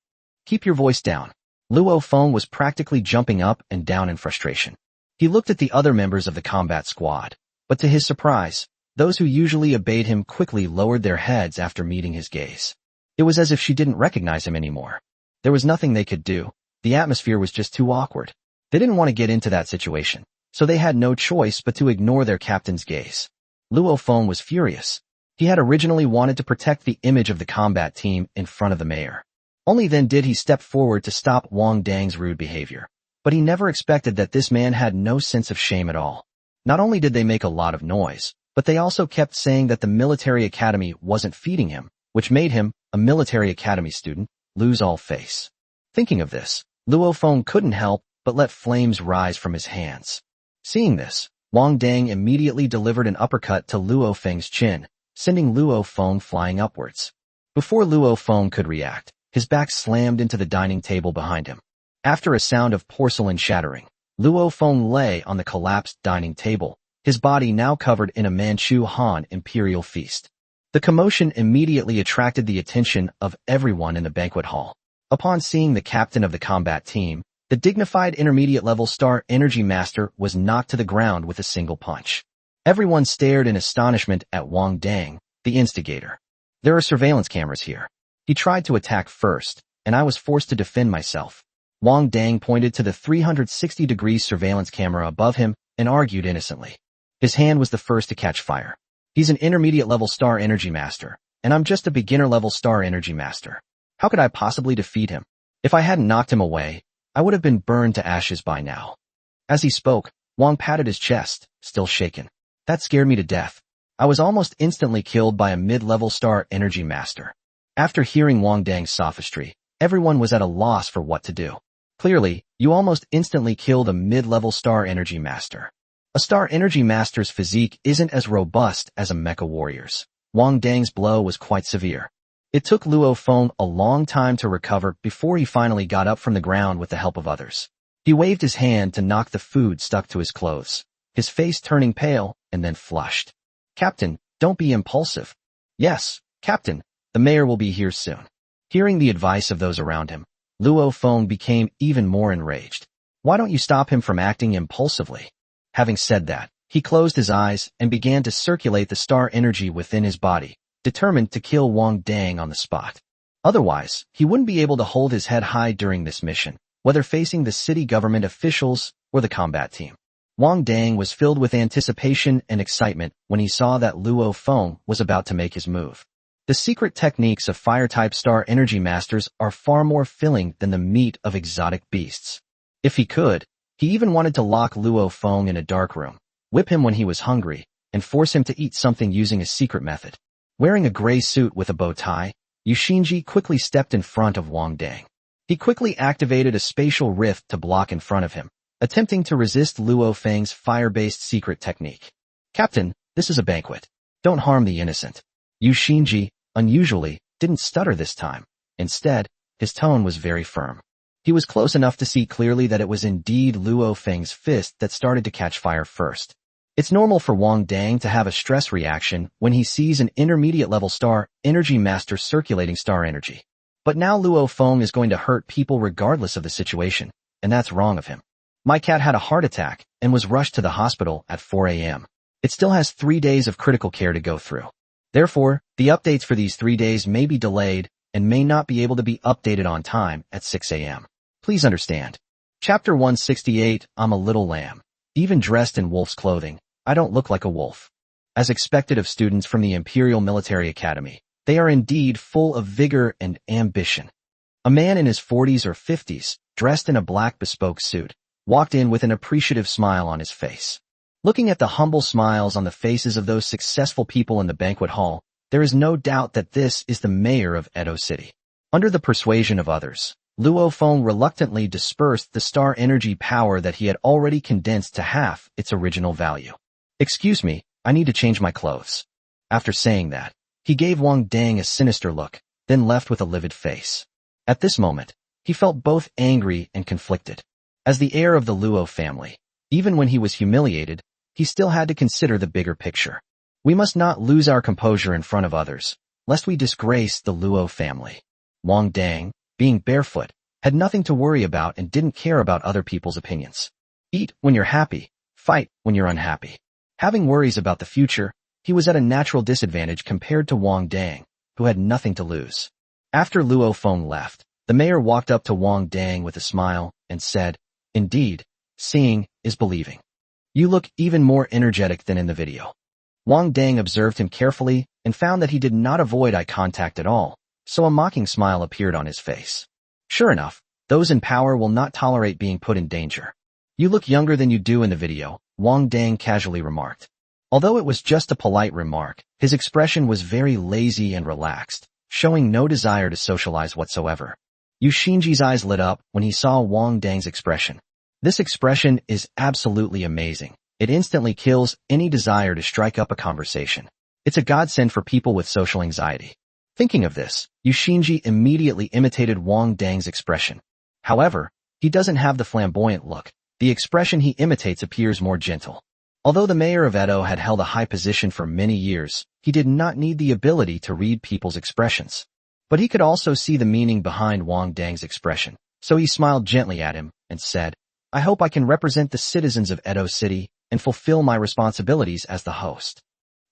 Keep your voice down. Luo Feng was practically jumping up and down in frustration. He looked at the other members of the combat squad, but to his surprise, those who usually obeyed him quickly lowered their heads after meeting his gaze. It was as if she didn't recognize him anymore. There was nothing they could do. The atmosphere was just too awkward. They didn't want to get into that situation, so they had no choice but to ignore their captain's gaze. Luo Feng was furious. He had originally wanted to protect the image of the combat team in front of the mayor. Only then did he step forward to stop Wang Dang's rude behavior. But he never expected that this man had no sense of shame at all. Not only did they make a lot of noise, but they also kept saying that the military academy wasn't feeding him, which made him, a military academy student, lose all face. Thinking of this, Luo Feng couldn't help but let flames rise from his hands. Seeing this, Wang Dang immediately delivered an uppercut to Luo Feng's chin, sending Luo Feng flying upwards. Before Luo Feng could react, his back slammed into the dining table behind him. After a sound of porcelain shattering, Luo Feng lay on the collapsed dining table, his body now covered in a Manchu Han imperial feast. The commotion immediately attracted the attention of everyone in the banquet hall. Upon seeing the captain of the combat team, the dignified intermediate-level Star Energy Master was knocked to the ground with a single punch. Everyone stared in astonishment at Wang Dang, the instigator. There are surveillance cameras here. He tried to attack first, and I was forced to defend myself. Wang Dang pointed to the 360-degree surveillance camera above him and argued innocently. His hand was the first to catch fire. He's an intermediate-level Star Energy Master, and I'm just a beginner-level Star Energy Master. How could I possibly defeat him? If I hadn't knocked him away, I would have been burned to ashes by now. As he spoke, Wang patted his chest, still shaken. That scared me to death. I was almost instantly killed by a mid-level Star Energy Master. After hearing Wang Dang's sophistry, everyone was at a loss for what to do. Clearly, you almost instantly killed a mid-level Star Energy Master. A Star Energy Master's physique isn't as robust as a mecha warrior's. Wang Dang's blow was quite severe. It took Luo Feng a long time to recover before he finally got up from the ground with the help of others. He waved his hand to knock the food stuck to his clothes, his face turning pale and then flushed. Captain, don't be impulsive. Yes, Captain, the mayor will be here soon. Hearing the advice of those around him, Luo Feng became even more enraged. Why don't you stop him from acting impulsively? Having said that, he closed his eyes and began to circulate the star energy within his body, determined to kill Wang Dang on the spot. Otherwise, he wouldn't be able to hold his head high during this mission, whether facing the city government officials or the combat team. Wang Dang was filled with anticipation and excitement when he saw that Luo Feng was about to make his move. The secret techniques of fire-type Star Energy Masters are far more filling than the meat of exotic beasts. If he could, he even wanted to lock Luo Feng in a dark room, whip him when he was hungry, and force him to eat something using a secret method. Wearing a gray suit with a bow tie, Yushinji quickly stepped in front of Wang Dang. He quickly activated a spatial rift to block in front of him, attempting to resist Luo Feng's fire-based secret technique. Captain, this is a banquet. Don't harm the innocent. Yu Xinji, unusually, didn't stutter this time. Instead, his tone was very firm. He was close enough to see clearly that it was indeed Luo Feng's fist that started to catch fire first. It's normal for Wang Dang to have a stress reaction when he sees an intermediate-level star energy master circulating star energy. But now Luo Feng is going to hurt people regardless of the situation, and that's wrong of him. My cat had a heart attack and was rushed to the hospital at 4 a.m. It still has 3 days of critical care to go through. Therefore, the updates for these 3 days may be delayed and may not be able to be updated on time at 6 a.m. Please understand. Chapter 168, I'm a little lamb. Even dressed in wolf's clothing, I don't look like a wolf. As expected of students from the Imperial Military Academy, they are indeed full of vigor and ambition. A man in his 40s or 50s, dressed in a black bespoke suit, walked in with an appreciative smile on his face. Looking at the humble smiles on the faces of those successful people in the banquet hall, there is no doubt that this is the mayor of Edo City. Under the persuasion of others, Luo Feng reluctantly dispersed the star energy power that he had already condensed to half its original value. Excuse me, I need to change my clothes. After saying that, he gave Wang Dang a sinister look, then left with a livid face. At this moment, he felt both angry and conflicted. As the heir of the Luo family, even when he was humiliated, he still had to consider the bigger picture. We must not lose our composure in front of others, lest we disgrace the Luo family. Wang Dang, being barefoot, had nothing to worry about and didn't care about other people's opinions. Eat when you're happy, fight when you're unhappy. Having worries about the future, he was at a natural disadvantage compared to Wang Dang, who had nothing to lose. After Luo Feng left, the mayor walked up to Wang Dang with a smile and said, "Indeed, seeing is believing. You look even more energetic than in the video." Wang Dang observed him carefully and found that he did not avoid eye contact at all, so a mocking smile appeared on his face. Sure enough, those in power will not tolerate being put in danger. You look younger than you do in the video, Wang Dang casually remarked. Although it was just a polite remark, his expression was very lazy and relaxed, showing no desire to socialize whatsoever. Yu Xinji's eyes lit up when he saw Wang Dang's expression. This expression is absolutely amazing. It instantly kills any desire to strike up a conversation. It's a godsend for people with social anxiety. Thinking of this, Yu Xinji immediately imitated Wang Dang's expression. However, he doesn't have the flamboyant look. The expression he imitates appears more gentle. Although the mayor of Edo had held a high position for many years, he did not need the ability to read people's expressions. But he could also see the meaning behind Wang Dang's expression, so he smiled gently at him and said, "I hope I can represent the citizens of Edo City and fulfill my responsibilities as the host.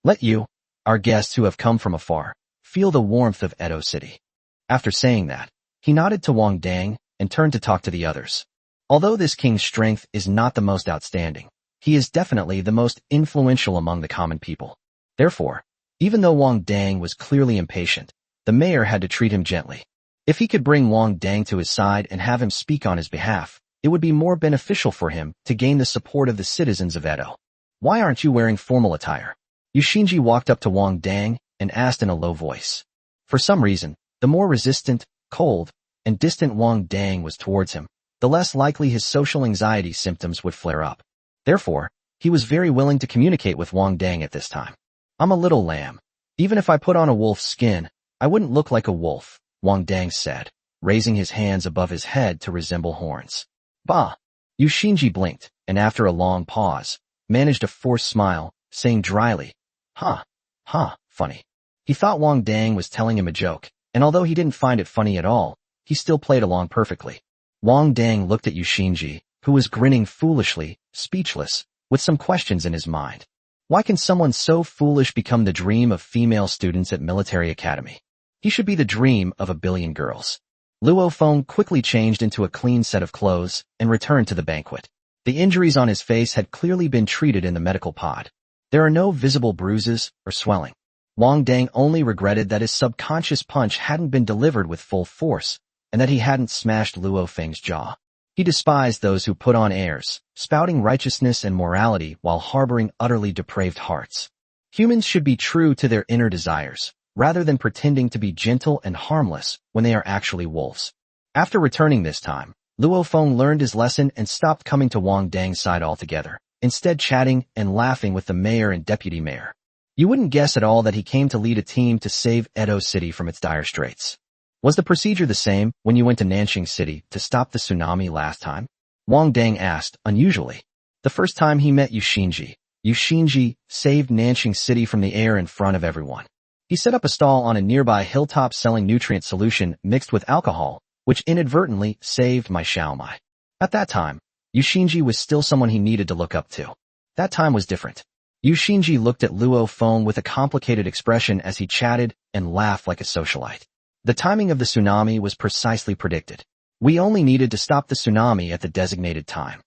Let you, our guests who have come from afar, feel the warmth of Edo City." After saying that, he nodded to Wang Dang and turned to talk to the others. Although this king's strength is not the most outstanding, he is definitely the most influential among the common people. Therefore, even though Wang Dang was clearly impatient, the mayor had to treat him gently. If he could bring Wang Dang to his side and have him speak on his behalf, it would be more beneficial for him to gain the support of the citizens of Edo. "Why aren't you wearing formal attire?" Yu Xinji walked up to Wang Dang and asked in a low voice. For some reason, the more resistant, cold, and distant Wang Dang was towards him, the less likely his social anxiety symptoms would flare up. Therefore, he was very willing to communicate with Wang Dang at this time. "I'm a little lamb. Even if I put on a wolf's skin, I wouldn't look like a wolf," Wang Dang said, raising his hands above his head to resemble horns. "Bah!" Yu Xinji blinked, and after a long pause, managed a forced smile, saying dryly, Huh, funny." He thought Wang Dang was telling him a joke, and although he didn't find it funny at all, he still played along perfectly. Wang Dang looked at Yu Xinji, who was grinning foolishly, speechless, with some questions in his mind. Why can someone so foolish become the dream of female students at military academy? He should be the dream of a billion girls. Luo Feng quickly changed into a clean set of clothes and returned to the banquet. The injuries on his face had clearly been treated in the medical pod. There are no visible bruises or swelling. Wang Dang only regretted that his subconscious punch hadn't been delivered with full force, and that he hadn't smashed Luo Feng's jaw. He despised those who put on airs, spouting righteousness and morality while harboring utterly depraved hearts. Humans should be true to their inner desires, rather than pretending to be gentle and harmless when they are actually wolves. After returning this time, Luo Feng learned his lesson and stopped coming to Wang Dang's side altogether, instead chatting and laughing with the mayor and deputy mayor. You wouldn't guess at all that he came to lead a team to save Edo City from its dire straits. Was the procedure the same when you went to Nanxing City to stop the tsunami last time? Wang Dang asked, unusually. The first time he met Yushinji saved Nanxing City from the air in front of everyone. He set up a stall on a nearby hilltop selling nutrient solution mixed with alcohol, which inadvertently saved my Xiaomai. At that time, Yushinji was still someone he needed to look up to. That time was different. Yushinji looked at Luo Feng with a complicated expression as he chatted and laughed like a socialite. The timing of the tsunami was precisely predicted. We only needed to stop the tsunami at the designated time.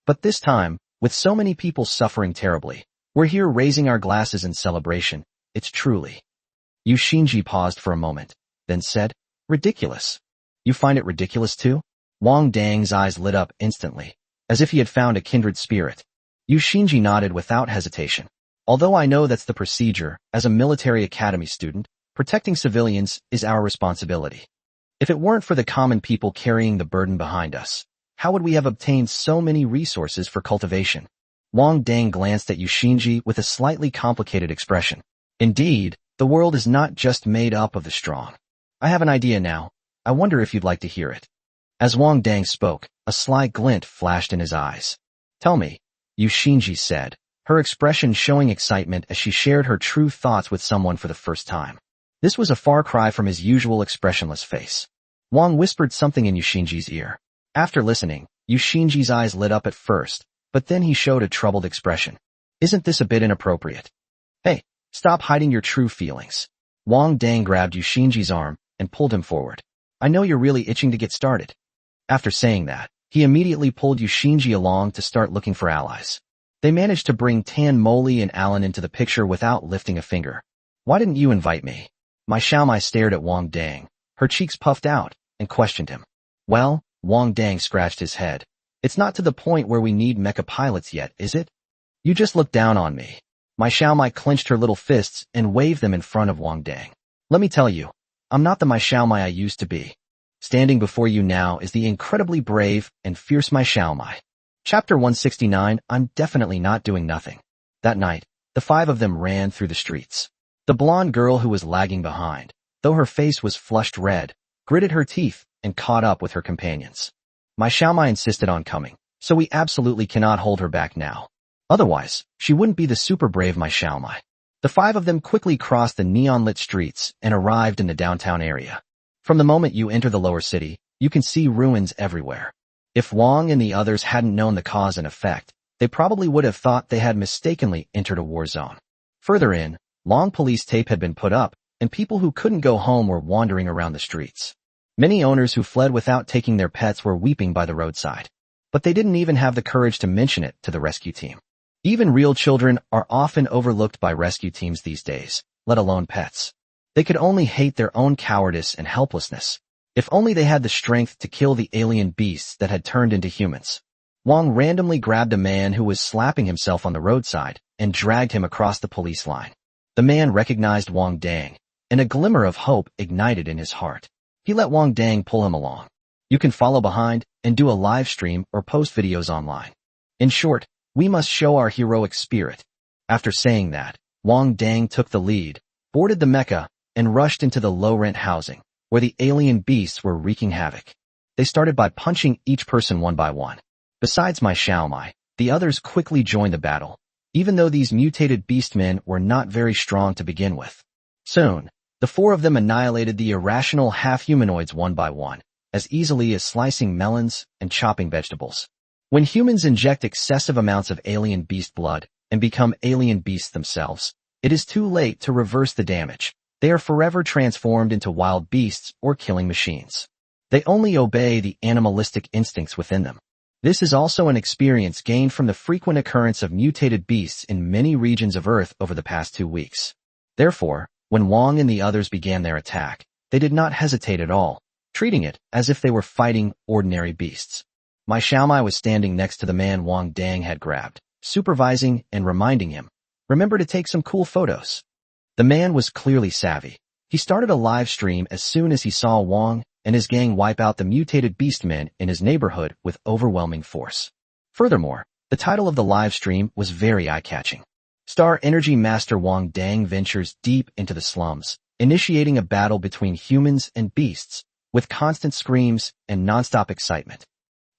But this time, with so many people suffering terribly, we're here raising our glasses in celebration. It's truly. Yushinji paused for a moment, then said, ridiculous. You find it ridiculous too? Wang Dang's eyes lit up instantly, as if he had found a kindred spirit. Yushinji nodded without hesitation. Although I know that's the procedure, as a military academy student, protecting civilians is our responsibility. If it weren't for the common people carrying the burden behind us, how would we have obtained so many resources for cultivation? Wang Dang glanced at Yushinji with a slightly complicated expression. Indeed, the world is not just made up of the strong. I have an idea now. I wonder if you'd like to hear it. As Wang Dang spoke, a sly glint flashed in his eyes. Tell me, Yushinji said, her expression showing excitement as she shared her true thoughts with someone for the first time. This was a far cry from his usual expressionless face. Wang whispered something in Yushinji's ear. After listening, Yushinji's eyes lit up at first, but then he showed a troubled expression. Isn't this a bit inappropriate? Hey, stop hiding your true feelings. Wang Dang grabbed Yushinji's arm and pulled him forward. I know you're really itching to get started. After saying that, he immediately pulled Yushinji along to start looking for allies. They managed to bring Tan Moli and Alan into the picture without lifting a finger. Why didn't you invite me? My Xiaomai stared at Wang Dang, her cheeks puffed out, and questioned him. Well, Wang Dang scratched his head. It's not to the point where we need mecha pilots yet, is it? You just look down on me. My Xiaomai clenched her little fists and waved them in front of Wang Dang. Let me tell you, I'm not the my Xiaomai I used to be. Standing before you now is the incredibly brave and fierce my Xiaomai. Chapter 169, I'm definitely not doing nothing. That night, the five of them ran through the streets. The blonde girl who was lagging behind, though her face was flushed red, gritted her teeth and caught up with her companions. My Xiaomai insisted on coming, so we absolutely cannot hold her back now. Otherwise, she wouldn't be the super brave my Xiaomai. The five of them quickly crossed the neon-lit streets and arrived in the downtown area. From the moment you enter the lower city, you can see ruins everywhere. If Wang and the others hadn't known the cause and effect, they probably would have thought they had mistakenly entered a war zone. Further in, long police tape had been put up, and people who couldn't go home were wandering around the streets. Many owners who fled without taking their pets were weeping by the roadside. But they didn't even have the courage to mention it to the rescue team. Even real children are often overlooked by rescue teams these days, let alone pets. They could only hate their own cowardice and helplessness. If only they had the strength to kill the alien beasts that had turned into humans. Wang randomly grabbed a man who was slapping himself on the roadside and dragged him across the police line. The man recognized Wang Dang, and a glimmer of hope ignited in his heart. He let Wang Dang pull him along. You can follow behind and do a live stream or post videos online. In short, we must show our heroic spirit. After saying that, Wang Dang took the lead, boarded the mecha, and rushed into the low-rent housing, where the alien beasts were wreaking havoc. They started by punching each person one by one. Besides my Xiaomai, the others quickly joined the battle, even though these mutated beastmen were not very strong to begin with. Soon, the four of them annihilated the irrational half-humanoids one by one, as easily as slicing melons and chopping vegetables. When humans inject excessive amounts of alien beast blood and become alien beasts themselves, it is too late to reverse the damage. They are forever transformed into wild beasts or killing machines. They only obey the animalistic instincts within them. This is also an experience gained from the frequent occurrence of mutated beasts in many regions of Earth over the past 2 weeks. Therefore, when Wang and the others began their attack, they did not hesitate at all, treating it as if they were fighting ordinary beasts. My Xiaomai was standing next to the man Wang Dang had grabbed, supervising and reminding him, remember to take some cool photos. The man was clearly savvy. He started a live stream as soon as he saw Wang and his gang wipe out the mutated beastmen in his neighborhood with overwhelming force. Furthermore, the title of the live stream was very eye-catching. Star Energy Master Wang Dang ventures deep into the slums, initiating a battle between humans and beasts, with constant screams and nonstop excitement.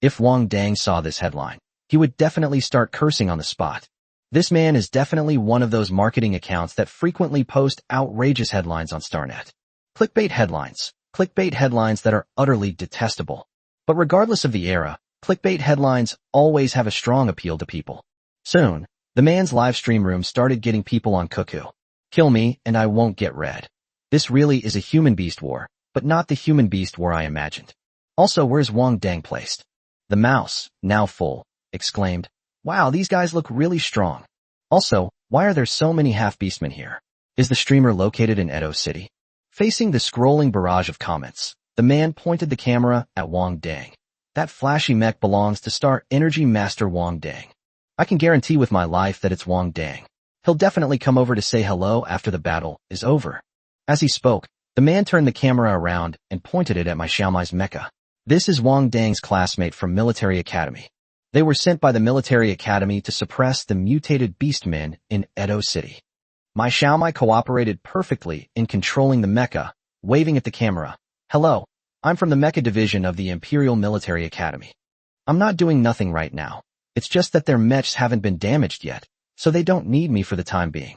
If Wang Dang saw this headline, he would definitely start cursing on the spot. This man is definitely one of those marketing accounts that frequently post outrageous headlines on StarNet. Clickbait headlines that are utterly detestable. But regardless of the era, clickbait headlines always have a strong appeal to people. Soon, the man's live stream room started getting people on cuckoo. Kill me and I won't get red. This really is a human-beast war, but not the human-beast war I imagined. Also, where's Wang Dang placed? The mouse, now full, exclaimed, "Wow, these guys look really strong. Also, why are there so many half-beastmen here? Is the streamer located in Edo City?" Facing the scrolling barrage of comments, the man pointed the camera at Wang Dang. "That flashy mech belongs to Star Energy Master Wang Dang. I can guarantee with my life that it's Wang Dang. He'll definitely come over to say hello after the battle is over." As he spoke, the man turned the camera around and pointed it at my Xiaomai's mecha. This is Wang Dang's classmate from Military Academy. They were sent by the Military Academy to suppress the mutated beastmen in Edo City. My Xiaomai cooperated perfectly in controlling the mecha, waving at the camera. "Hello, I'm from the mecha division of the Imperial Military Academy. I'm not doing nothing right now. It's just that their mechs haven't been damaged yet, so they don't need me for the time being."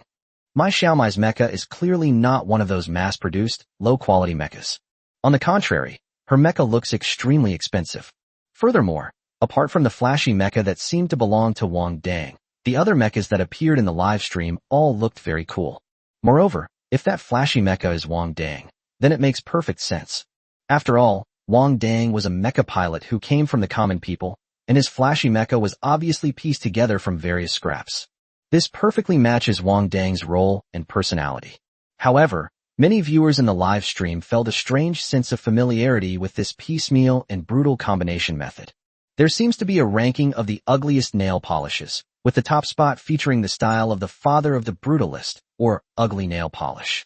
My Xiaomai's mecha is clearly not one of those mass-produced, low-quality mechas. On the contrary, her mecha looks extremely expensive. Furthermore, apart from the flashy mecha that seemed to belong to Wang Dang, the other mechas that appeared in the live stream all looked very cool. Moreover, if that flashy mecha is Wang Dang, then it makes perfect sense. After all, Wang Dang was a mecha pilot who came from the common people, and his flashy mecha was obviously pieced together from various scraps. This perfectly matches Wang Dang's role and personality. However, many viewers in the live stream felt a strange sense of familiarity with this piecemeal and brutal combination method. There seems to be a ranking of the ugliest nail polishes, with the top spot featuring the style of the father of the brutalist, or ugly nail polish.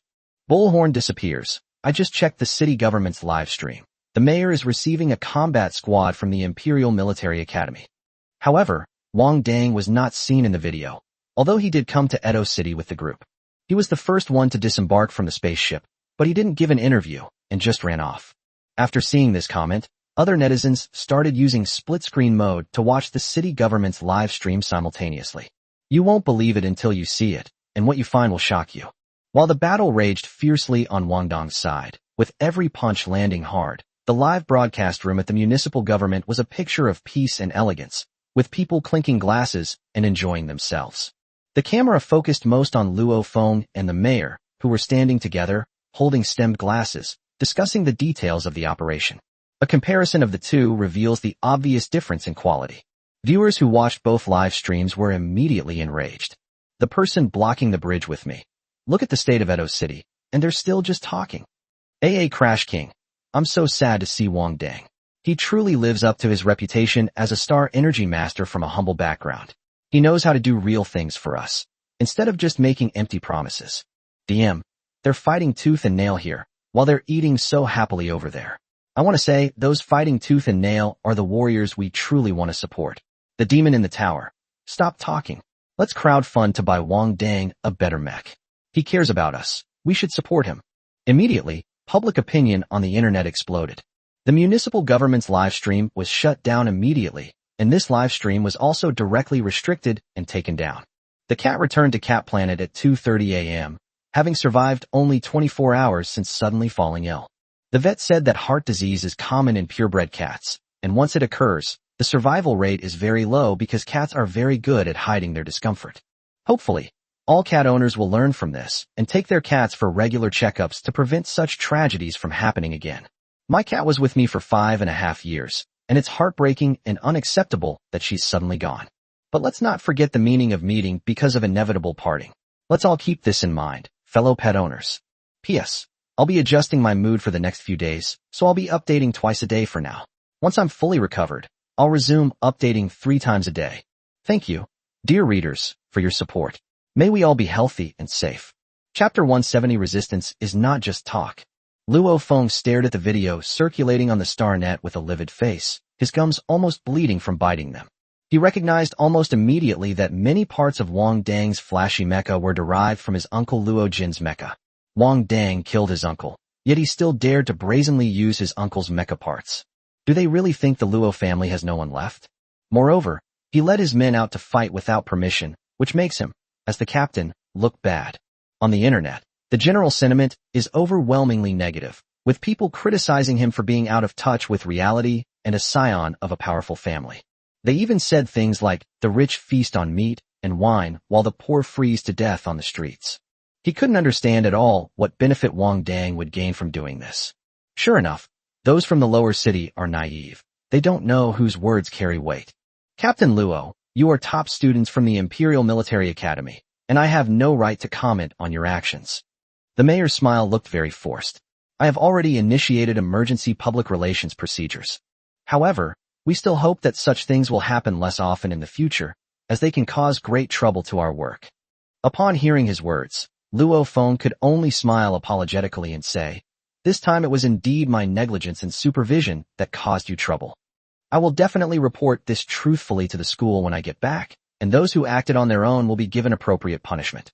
Bullhorn disappears. I just checked the city government's live stream. The mayor is receiving a combat squad from the Imperial Military Academy. However, Wang Dang was not seen in the video, although he did come to Edo City with the group. He was the first one to disembark from the spaceship, but he didn't give an interview and just ran off. After seeing this comment, other netizens started using split-screen mode to watch the city government's live stream simultaneously. You won't believe it until you see it, and what you find will shock you. While the battle raged fiercely on Wang Dang's side, with every punch landing hard, the live broadcast room at the municipal government was a picture of peace and elegance, with people clinking glasses and enjoying themselves. The camera focused most on Luo Feng and the mayor, who were standing together, holding stemmed glasses, discussing the details of the operation. A comparison of the two reveals the obvious difference in quality. Viewers who watched both live streams were immediately enraged. The person blocking the bridge with me. Look at the state of Edo City, and they're still just talking. AA Crash King. I'm so sad to see Wang Dang. He truly lives up to his reputation as a Star Energy Master from a humble background. He knows how to do real things for us, instead of just making empty promises. DM. They're fighting tooth and nail here, while they're eating so happily over there. I want to say, those fighting tooth and nail are the warriors we truly want to support. The demon in the tower. Stop talking. Let's crowdfund to buy Wang Dang a better mech. He cares about us. We should support him. Immediately, public opinion on the internet exploded. The municipal government's live stream was shut down immediately, and this live stream was also directly restricted and taken down. The cat returned to Cat Planet at 2:30 a.m., having survived only 24 hours since suddenly falling ill. The vet said that heart disease is common in purebred cats, and once it occurs, the survival rate is very low because cats are very good at hiding their discomfort. Hopefully, all cat owners will learn from this and take their cats for regular checkups to prevent such tragedies from happening again. My cat was with me for 5.5 years, and it's heartbreaking and unacceptable that she's suddenly gone. But let's not forget the meaning of meeting because of inevitable parting. Let's all keep this in mind, fellow pet owners. P.S. I'll be adjusting my mood for the next few days, so I'll be updating twice a day for now. Once I'm fully recovered, I'll resume updating 3 times a day. Thank you, dear readers, for your support. May we all be healthy and safe. Chapter 170 Resistance is not just talk. Luo Feng stared at the video circulating on the StarNet with a livid face, his gums almost bleeding from biting them. He recognized almost immediately that many parts of Wang Dang's flashy mecha were derived from his uncle Luo Jin's mecha. Wang Dang killed his uncle, yet he still dared to brazenly use his uncle's mecha parts. Do they really think the Luo family has no one left? Moreover, he led his men out to fight without permission, which makes him, as the captain, look bad. On the internet, the general sentiment is overwhelmingly negative, with people criticizing him for being out of touch with reality and a scion of a powerful family. They even said things like, the rich feast on meat and wine while the poor freeze to death on the streets. He couldn't understand at all what benefit Wang Dang would gain from doing this. Sure enough, those from the lower city are naive. They don't know whose words carry weight. Captain Luo, you are top students from the Imperial Military Academy, and I have no right to comment on your actions. The mayor's smile looked very forced. I have already initiated emergency public relations procedures. However, we still hope that such things will happen less often in the future, as they can cause great trouble to our work. Upon hearing his words, Luo Feng could only smile apologetically and say, this time it was indeed my negligence and supervision that caused you trouble. I will definitely report this truthfully to the school when I get back, and those who acted on their own will be given appropriate punishment.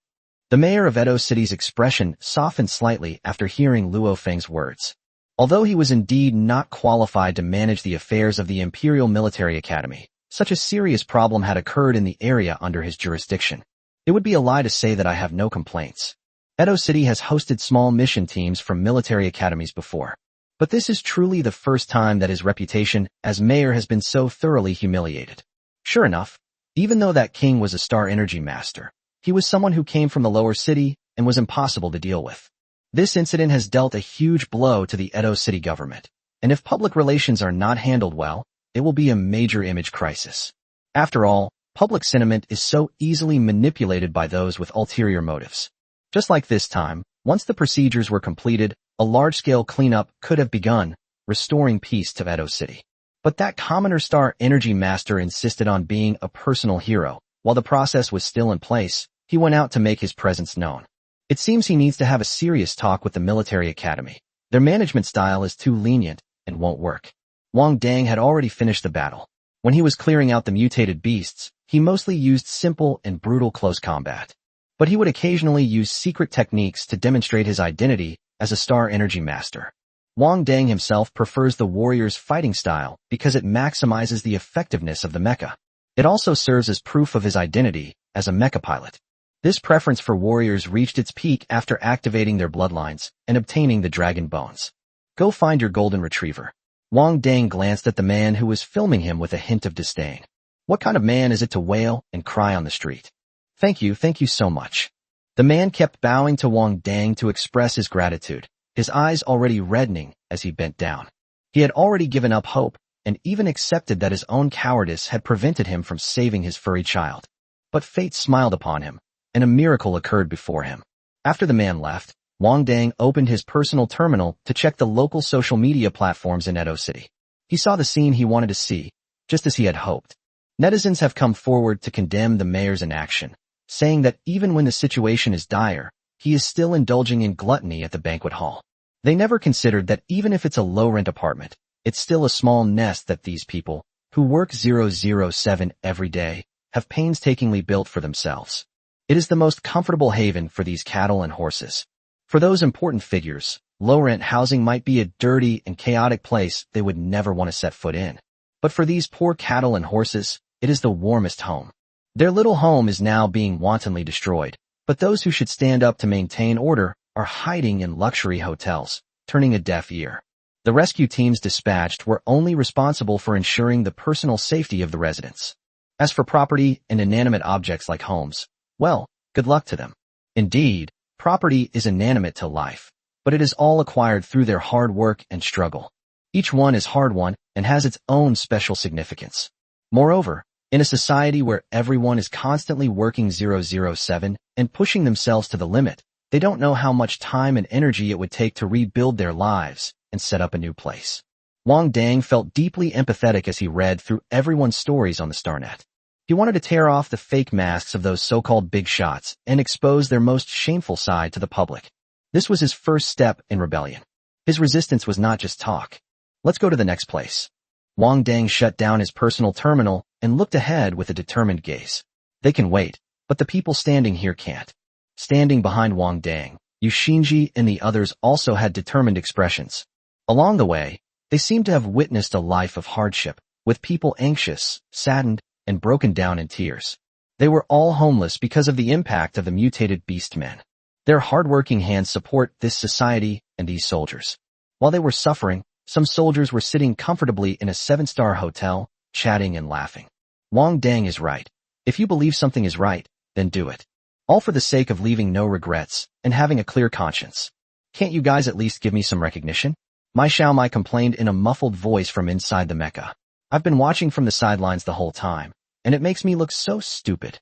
The mayor of Edo City's expression softened slightly after hearing Luo Feng's words. Although he was indeed not qualified to manage the affairs of the Imperial Military Academy, such a serious problem had occurred in the area under his jurisdiction. It would be a lie to say that I have no complaints. Edo City has hosted small mission teams from military academies before, but this is truly the first time that his reputation as mayor has been so thoroughly humiliated. Sure enough, even though that king was a star energy master, he was someone who came from the lower city and was impossible to deal with. This incident has dealt a huge blow to the Edo City government, and if public relations are not handled well, it will be a major image crisis. After all, public sentiment is so easily manipulated by those with ulterior motives. Just like this time, once the procedures were completed, a large-scale cleanup could have begun, restoring peace to Edo City. But that commoner star energy master insisted on being a personal hero. While the process was still in place, he went out to make his presence known. It seems he needs to have a serious talk with the military academy. Their management style is too lenient and won't work. Wang Dang had already finished the battle. When he was clearing out the mutated beasts, he mostly used simple and brutal close combat. But he would occasionally use secret techniques to demonstrate his identity as a star energy master. Wang Dang himself prefers the warrior's fighting style because it maximizes the effectiveness of the mecha. It also serves as proof of his identity as a mecha pilot. This preference for warriors reached its peak after activating their bloodlines and obtaining the dragon bones. Go find your golden retriever. Wang Dang glanced at the man who was filming him with a hint of disdain. What kind of man is it to wail and cry on the street? Thank you so much. The man kept bowing to Wang Dang to express his gratitude, his eyes already reddening as he bent down. He had already given up hope and even accepted that his own cowardice had prevented him from saving his furry child. But fate smiled upon him, and a miracle occurred before him. After the man left, Wang Dang opened his personal terminal to check the local social media platforms in Edo City. He saw the scene he wanted to see, just as he had hoped. Netizens have come forward to condemn the mayor's inaction, saying that even when the situation is dire, he is still indulging in gluttony at the banquet hall. They never considered that even if it's a low-rent apartment, it's still a small nest that these people, who work 007 every day, have painstakingly built for themselves. It is the most comfortable haven for these cattle and horses. For those important figures, low-rent housing might be a dirty and chaotic place they would never want to set foot in. But for these poor cattle and horses, it is the warmest home. Their little home is now being wantonly destroyed, but those who should stand up to maintain order are hiding in luxury hotels, turning a deaf ear. The rescue teams dispatched were only responsible for ensuring the personal safety of the residents. As for property and inanimate objects like homes, well, good luck to them. Indeed, property is inanimate to life, but it is all acquired through their hard work and struggle. Each one is hard-won and has its own special significance. Moreover, in a society where everyone is constantly working 007 and pushing themselves to the limit, they don't know how much time and energy it would take to rebuild their lives and set up a new place. Wang Dang felt deeply empathetic as he read through everyone's stories on the Starnet. He wanted to tear off the fake masks of those so-called big shots and expose their most shameful side to the public. This was his first step in rebellion. His resistance was not just talk. Let's go to the next place. Wang Dang shut down his personal terminal and looked ahead with a determined gaze. They can wait, but the people standing here can't. Standing behind Wang Dang, Yushinji and the others also had determined expressions. Along the way, they seemed to have witnessed a life of hardship, with people anxious, saddened, and broken down in tears. They were all homeless because of the impact of the mutated beast men. Their hardworking hands support this society and these soldiers. While they were suffering, some soldiers were sitting comfortably in a 7-star hotel, chatting and laughing. Wang Dang is right. If you believe something is right, then do it. All for the sake of leaving no regrets and having a clear conscience. Can't you guys at least give me some recognition? Mai Xiaomai complained in a muffled voice from inside the mecha. I've been watching from the sidelines the whole time, and it makes me look so stupid.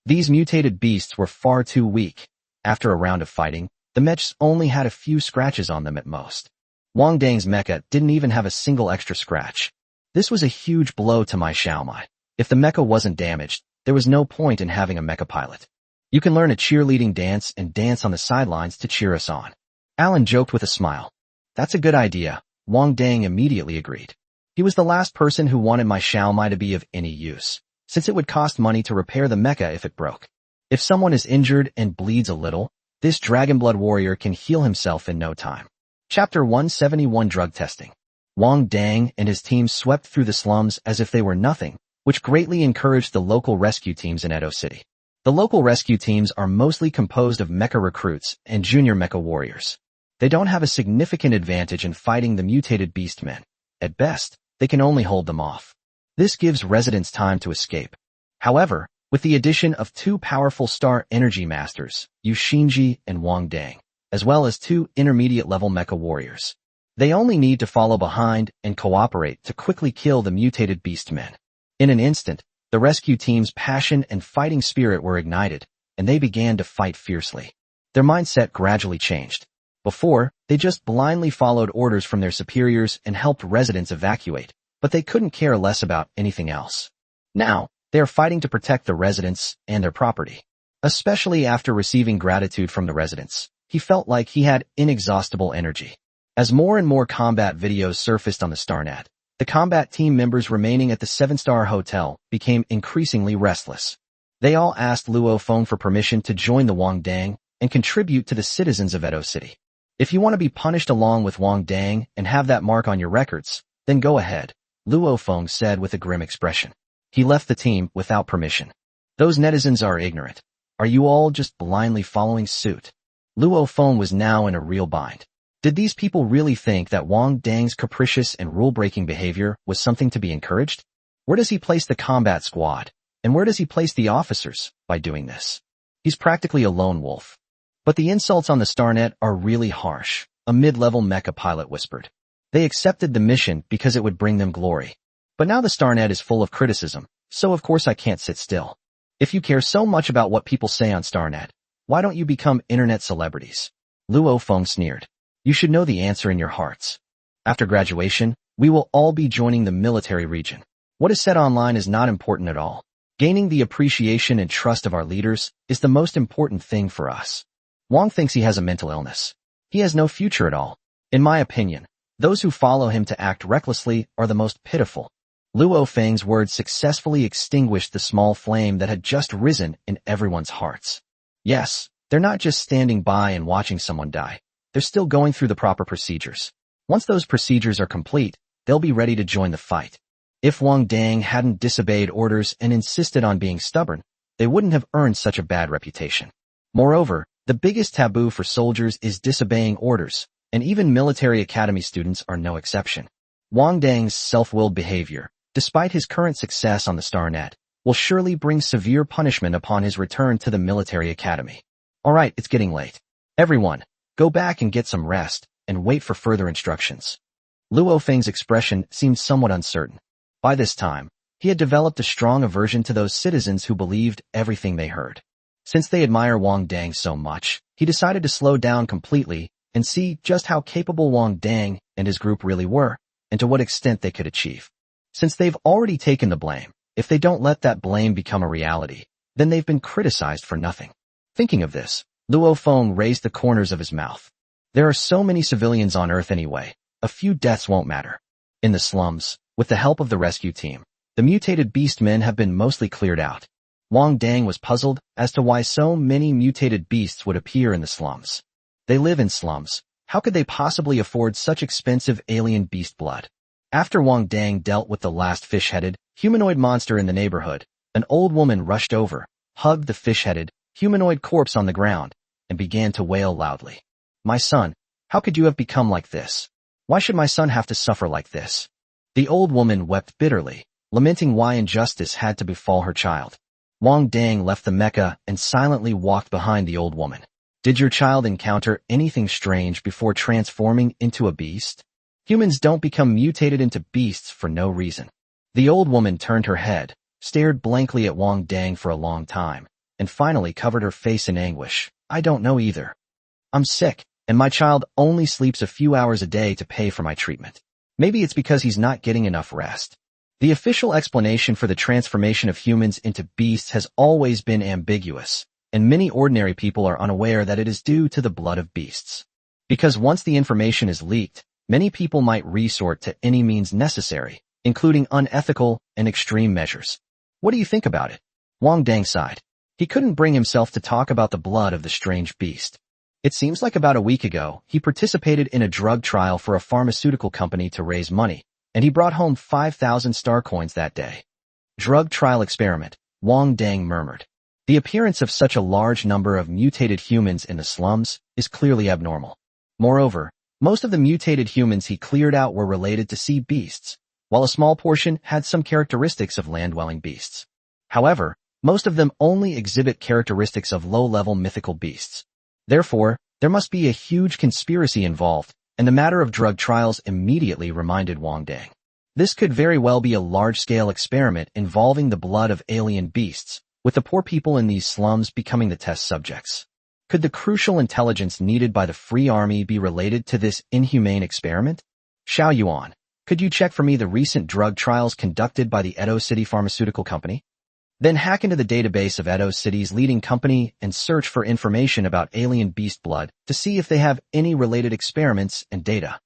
These mutated beasts were far too weak. After a round of fighting, the mechs only had a few scratches on them at most. Wang Dang's mecha didn't even have a single extra scratch. This was a huge blow to Mai Xiaomai. If the mecha wasn't damaged, there was no point in having a mecha pilot. You can learn a cheerleading dance and dance on the sidelines to cheer us on. Alan joked with a smile. That's a good idea. Wang Dang immediately agreed. He was the last person who wanted Mai Xiaomai to be of any use, since it would cost money to repair the mecha if it broke. If someone is injured and bleeds a little, this Dragonblood warrior can heal himself in no time. Chapter 171 Drug Testing. Wang Dang and his team swept through the slums as if they were nothing, which greatly encouraged the local rescue teams in Edo City. The local rescue teams are mostly composed of mecha recruits and junior mecha warriors. They don't have a significant advantage in fighting the mutated beast men. At best, they can only hold them off. This gives residents time to escape. However, with the addition of 2 powerful star energy masters, Yushinji and Wang Dang, as well as 2 intermediate-level mecha warriors, they only need to follow behind and cooperate to quickly kill the mutated beast men. In an instant, the rescue team's passion and fighting spirit were ignited, and they began to fight fiercely. Their mindset gradually changed. Before, they just blindly followed orders from their superiors and helped residents evacuate, but they couldn't care less about anything else. Now, they are fighting to protect the residents and their property. Especially after receiving gratitude from the residents, he felt like he had inexhaustible energy. As more and more combat videos surfaced on the StarNet, the combat team members remaining at the 7-star hotel became increasingly restless. They all asked Luo Feng for permission to join the Wang Dang and contribute to the citizens of Edo City. If you want to be punished along with Wang Dang and have that mark on your records, then go ahead, Luo Feng said with a grim expression. He left the team without permission. Those netizens are ignorant. Are you all just blindly following suit? Luo Feng was now in a real bind. Did these people really think that Wang Dang's capricious and rule-breaking behavior was something to be encouraged? Where does he place the combat squad? And where does he place the officers by doing this? He's practically a lone wolf. But the insults on the StarNet are really harsh, a mid-level mecha pilot whispered. They accepted the mission because it would bring them glory. But now the StarNet is full of criticism, so of course I can't sit still. If you care so much about what people say on StarNet, why don't you become internet celebrities? Luo Feng sneered. You should know the answer in your hearts. After graduation, we will all be joining the military region. What is said online is not important at all. Gaining the appreciation and trust of our leaders is the most important thing for us. Wang thinks he has a mental illness. He has no future at all. In my opinion, those who follow him to act recklessly are the most pitiful. Luo Feng's words successfully extinguished the small flame that had just risen in everyone's hearts. Yes, they're not just standing by and watching someone die. They're still going through the proper procedures. Once those procedures are complete, they'll be ready to join the fight. If Wang Dang hadn't disobeyed orders and insisted on being stubborn, they wouldn't have earned such a bad reputation. Moreover, the biggest taboo for soldiers is disobeying orders, and even military academy students are no exception. Wang Dang's self-willed behavior, despite his current success on the StarNet, will surely bring severe punishment upon his return to the military academy. Alright, it's getting late. Everyone, go back and get some rest, and wait for further instructions. Luo Feng's expression seemed somewhat uncertain. By this time, he had developed a strong aversion to those citizens who believed everything they heard. Since they admire Wang Dang so much, he decided to slow down completely and see just how capable Wang Dang and his group really were, and to what extent they could achieve. Since they've already taken the blame, if they don't let that blame become a reality, then they've been criticized for nothing. Thinking of this, Luo Feng raised the corners of his mouth. There are so many civilians on Earth anyway, a few deaths won't matter. In the slums, With the help of the rescue team, the mutated beast men have been mostly cleared out. Wang Dang was puzzled as to why so many mutated beasts would appear in the slums. They live in slums. How could they possibly afford such expensive alien beast blood? After Wang Dang dealt with the last fish-headed, humanoid monster in the neighborhood, an old woman rushed over, hugged the fish-headed, humanoid corpse on the ground, and began to wail loudly. "My son, how could you have become like this? Why should my son have to suffer like this?" The old woman wept bitterly, lamenting why injustice had to befall her child. Wang Dang left the mecha and silently walked behind the old woman. "Did your child encounter anything strange before transforming into a beast? Humans don't become mutated into beasts for no reason." The old woman turned her head, stared blankly at Wang Dang for a long time, and finally covered her face in anguish. "I don't know either. I'm sick, and my child only sleeps a few hours a day to pay for my treatment. Maybe it's because he's not getting enough rest." The official explanation for the transformation of humans into beasts has always been ambiguous, and many ordinary people are unaware that it is due to the blood of beasts. Because once the information is leaked, many people might resort to any means necessary, including unethical and extreme measures. What do you think about it? Wang Dang sighed. He couldn't bring himself to talk about the blood of the strange beast. It seems like about a week ago, he participated in a drug trial for a pharmaceutical company to raise money, and he brought home 5,000 star coins that day. "Drug trial experiment," Wang Dang murmured. The appearance of such a large number of mutated humans in the slums is clearly abnormal. Moreover, most of the mutated humans he cleared out were related to sea beasts, while a small portion had some characteristics of land-dwelling beasts. However, most of them only exhibit characteristics of low-level mythical beasts. Therefore, there must be a huge conspiracy involved, and the matter of drug trials immediately reminded Wang Dang. This could very well be a large-scale experiment involving the blood of alien beasts, with the poor people in these slums becoming the test subjects. Could the crucial intelligence needed by the Free Army be related to this inhumane experiment? Xiao Yuan, could you check for me the recent drug trials conducted by the Edo City Pharmaceutical Company? Then hack into the database of Edo City's leading company and search for information about alien beast blood to see if they have any related experiments and data.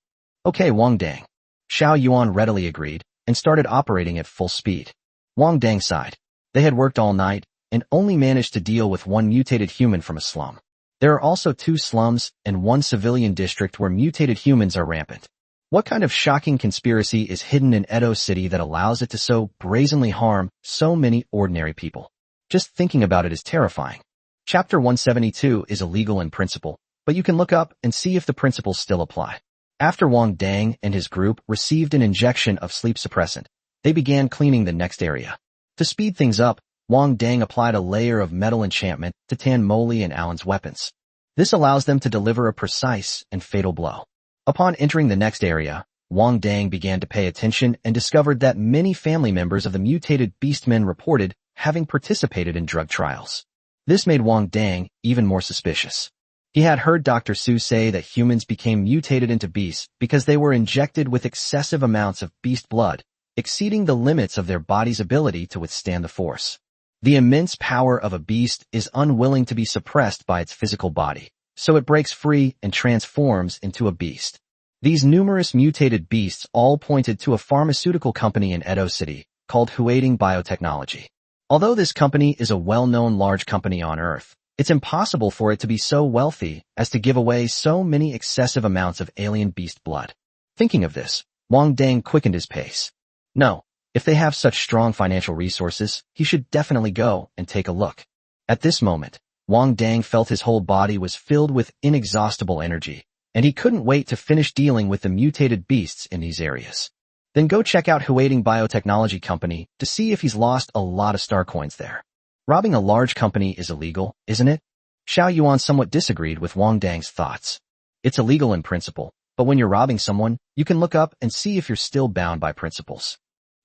Okay, Wang Dang. Xiao Yuan readily agreed and started operating at full speed. Wang Dang sighed. They had worked all night and only managed to deal with one mutated human from a slum. There are also 2 slums and 1 civilian district where mutated humans are rampant. What kind of shocking conspiracy is hidden in Edo City that allows it to so brazenly harm so many ordinary people? Just thinking about it is terrifying. Chapter 172 is illegal in principle, but you can look up and see if the principles still apply. After Wang Dang and his group received an injection of sleep suppressant, they began cleaning the next area. To speed things up, Wang Dang applied a layer of metal enchantment to Tan Moli and Alan's weapons. This allows them to deliver a precise and fatal blow. Upon entering the next area, Wang Dang began to pay attention and discovered that many family members of the mutated beastmen reported having participated in drug trials. This made Wang Dang even more suspicious. He had heard Dr. Su say that humans became mutated into beasts because they were injected with excessive amounts of beast blood, exceeding the limits of their body's ability to withstand the force. The immense power of a beast is unwilling to be suppressed by its physical body, so it breaks free and transforms into a beast. These numerous mutated beasts all pointed to a pharmaceutical company in Edo City called Huading Biotechnology. Although this company is a well-known large company on Earth, it's impossible for it to be so wealthy as to give away so many excessive amounts of alien beast blood. Thinking of this, Wang Dang quickened his pace. No, if they have such strong financial resources, he should definitely go and take a look. At this moment, Wang Dang felt his whole body was filled with inexhaustible energy, and he couldn't wait to finish dealing with the mutated beasts in these areas. Then go check out Huading Biotechnology Company to see if he's lost a lot of star coins there. Robbing a large company is illegal, isn't it? Xiao Yuan somewhat disagreed with Wang Dang's thoughts. It's illegal in principle, but when you're robbing someone, you can look up and see if you're still bound by principles.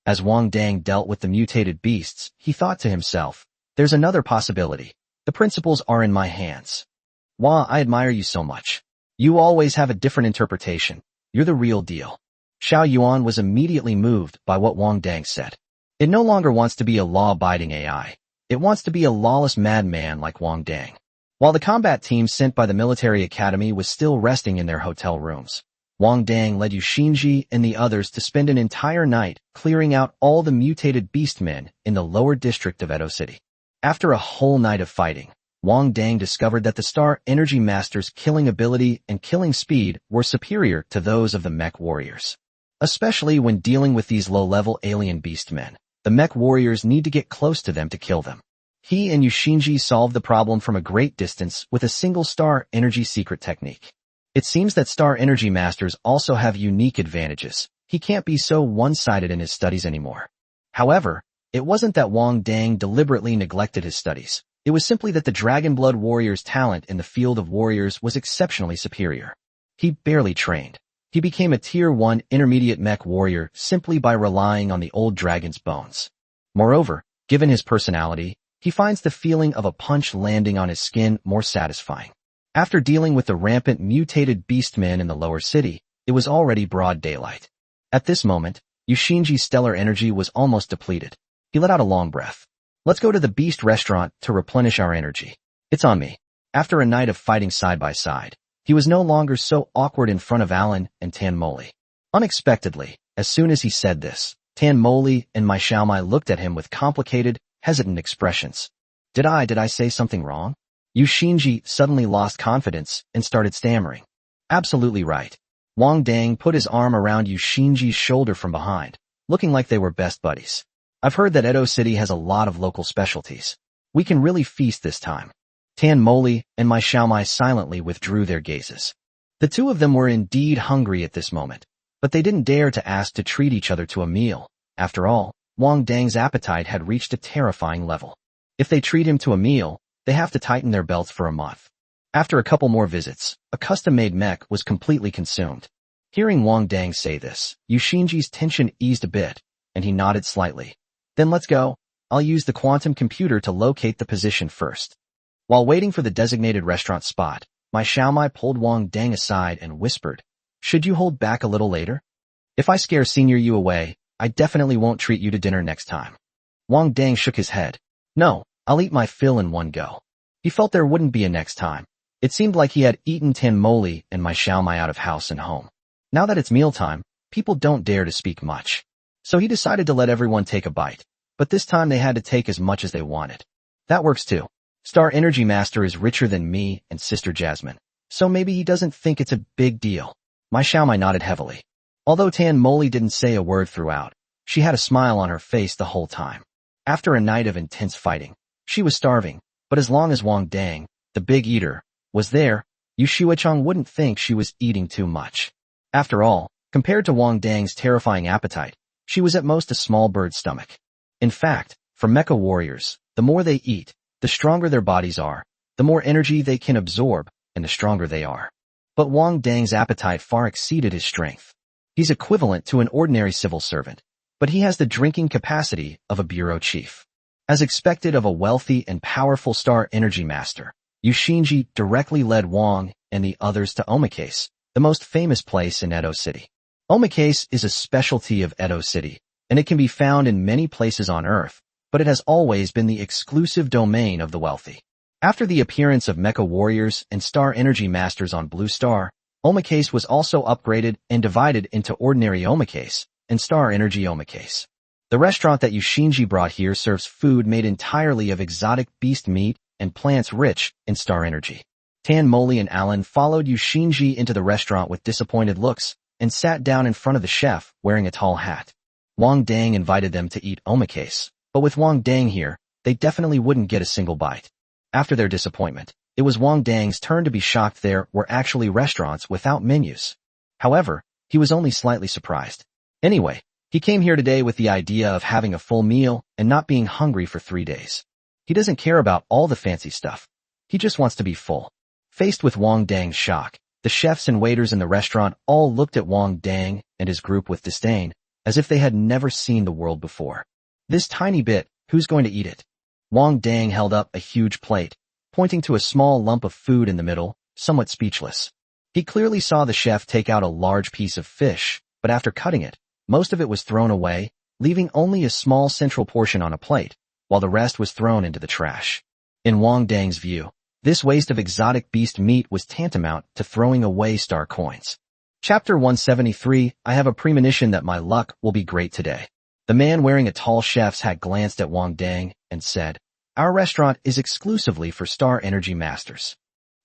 As Wang Dang dealt with the mutated beasts, he thought to himself, there's another possibility. The principles are in my hands. Wah, I admire you so much. You always have a different interpretation. You're the real deal. Xiao Yuan was immediately moved by what Wang Dang said. It no longer wants to be a law-abiding AI. It wants to be a lawless madman like Wang Dang. While the combat team sent by the military academy was still resting in their hotel rooms, Wang Dang led Yushinji and the others to spend an entire night clearing out all the mutated beastmen in the lower district of Edo City. After a whole night of fighting, Wang Dang discovered that the Star Energy Master's killing ability and killing speed were superior to those of the mech warriors. Especially when dealing with these low-level alien beastmen, the mech warriors need to get close to them to kill them. He and Yushinji solved the problem from a great distance with a single Star Energy secret technique. It seems that Star Energy Masters also have unique advantages. He can't be so one-sided in his studies anymore. However, it wasn't that Wang Dang deliberately neglected his studies. It was simply that the Dragon Blood warrior's talent in the field of warriors was exceptionally superior. He barely trained. He became a Tier 1 intermediate mech warrior simply by relying on the old dragon's bones. Moreover, given his personality, he finds the feeling of a punch landing on his skin more satisfying. After dealing with the rampant mutated beastmen in the lower city, it was already broad daylight. At this moment, Yushinji's stellar energy was almost depleted. He let out a long breath. Let's go to the beast restaurant to replenish our energy. It's on me. After a night of fighting side by side, he was no longer so awkward in front of Alan and Tan Moli. Unexpectedly, as soon as he said this, Tan Moli and Mai Xiaomai looked at him with complicated, hesitant expressions. Did I say something wrong? Yushinji suddenly lost confidence and started stammering. Absolutely right. Wang Dang put his arm around Yushinji's shoulder from behind, looking like they were best buddies. I've heard that Edo City has a lot of local specialties. We can really feast this time. Tan Moli and Mai Xiaomai silently withdrew their gazes. The two of them were indeed hungry at this moment, but they didn't dare to ask to treat each other to a meal. After all, Wang Dang's appetite had reached a terrifying level. If they treat him to a meal, they have to tighten their belts for a month. After a couple more visits, a custom-made mech was completely consumed. Hearing Wang Dang say this, Yushinji's tension eased a bit, and he nodded slightly. Then let's go. I'll use the quantum computer to locate the position first. While waiting for the designated restaurant spot, Mai Xiaomai pulled Wang Dang aside and whispered, should you hold back a little later? If I scare Senior Yu away, I definitely won't treat you to dinner next time. Wang Dang shook his head. No, I'll eat my fill in one go. He felt there wouldn't be a next time. It seemed like he had eaten Tan Moli and Mai Xiaomai out of house and home. Now that it's mealtime, people don't dare to speak much. So he decided to let everyone take a bite, but this time they had to take as much as they wanted. That works too. Star Energy Master is richer than me and Sister Jasmine, so maybe he doesn't think it's a big deal. Mai Xiaomai nodded heavily. Although Tan Moli didn't say a word throughout, she had a smile on her face the whole time. After a night of intense fighting, she was starving, but as long as Wang Dang, the big eater, was there, Yu Xuechang wouldn't think she was eating too much. After all, compared to Wang Dang's terrifying appetite, she was at most a small bird's stomach. In fact, for mecha warriors, the more they eat, the stronger their bodies are, the more energy they can absorb, and the stronger they are. But Wang Dang's appetite far exceeded his strength. He's equivalent to an ordinary civil servant, but he has the drinking capacity of a bureau chief. As expected of a wealthy and powerful Star Energy Master, Yushinji directly led Wang and the others to Omakase, the most famous place in Edo City. Omakase is a specialty of Edo City, and it can be found in many places on Earth, but it has always been the exclusive domain of the wealthy. After the appearance of Mecha Warriors and Star Energy Masters on Blue Star, Omakase was also upgraded and divided into Ordinary Omakase and Star Energy Omakase. The restaurant that Yushinji brought here serves food made entirely of exotic beast meat and plants rich in Star Energy. Tan Moli and Alan followed Yushinji into the restaurant with disappointed looks and sat down in front of the chef wearing a tall hat. Wang Dang invited them to eat Omakase, but with Wang Dang here, they definitely wouldn't get a single bite. After their disappointment, it was Wang Dang's turn to be shocked there were actually restaurants without menus. However, he was only slightly surprised. Anyway, he came here today with the idea of having a full meal and not being hungry for 3 days. He doesn't care about all the fancy stuff. He just wants to be full. Faced with Wang Dang's shock, the chefs and waiters in the restaurant all looked at Wang Dang and his group with disdain, as if they had never seen the world before. This tiny bit, who's going to eat it? Wang Dang held up a huge plate, pointing to a small lump of food in the middle, somewhat speechless. He clearly saw the chef take out a large piece of fish, but after cutting it, most of it was thrown away, leaving only a small central portion on a plate, while the rest was thrown into the trash. In Wang Dang's view, this waste of exotic beast meat was tantamount to throwing away star coins. Chapter 173, I have a premonition that my luck will be great today. The man wearing a tall chef's hat glanced at Wang Dang and said, "Our restaurant is exclusively for Star Energy Masters.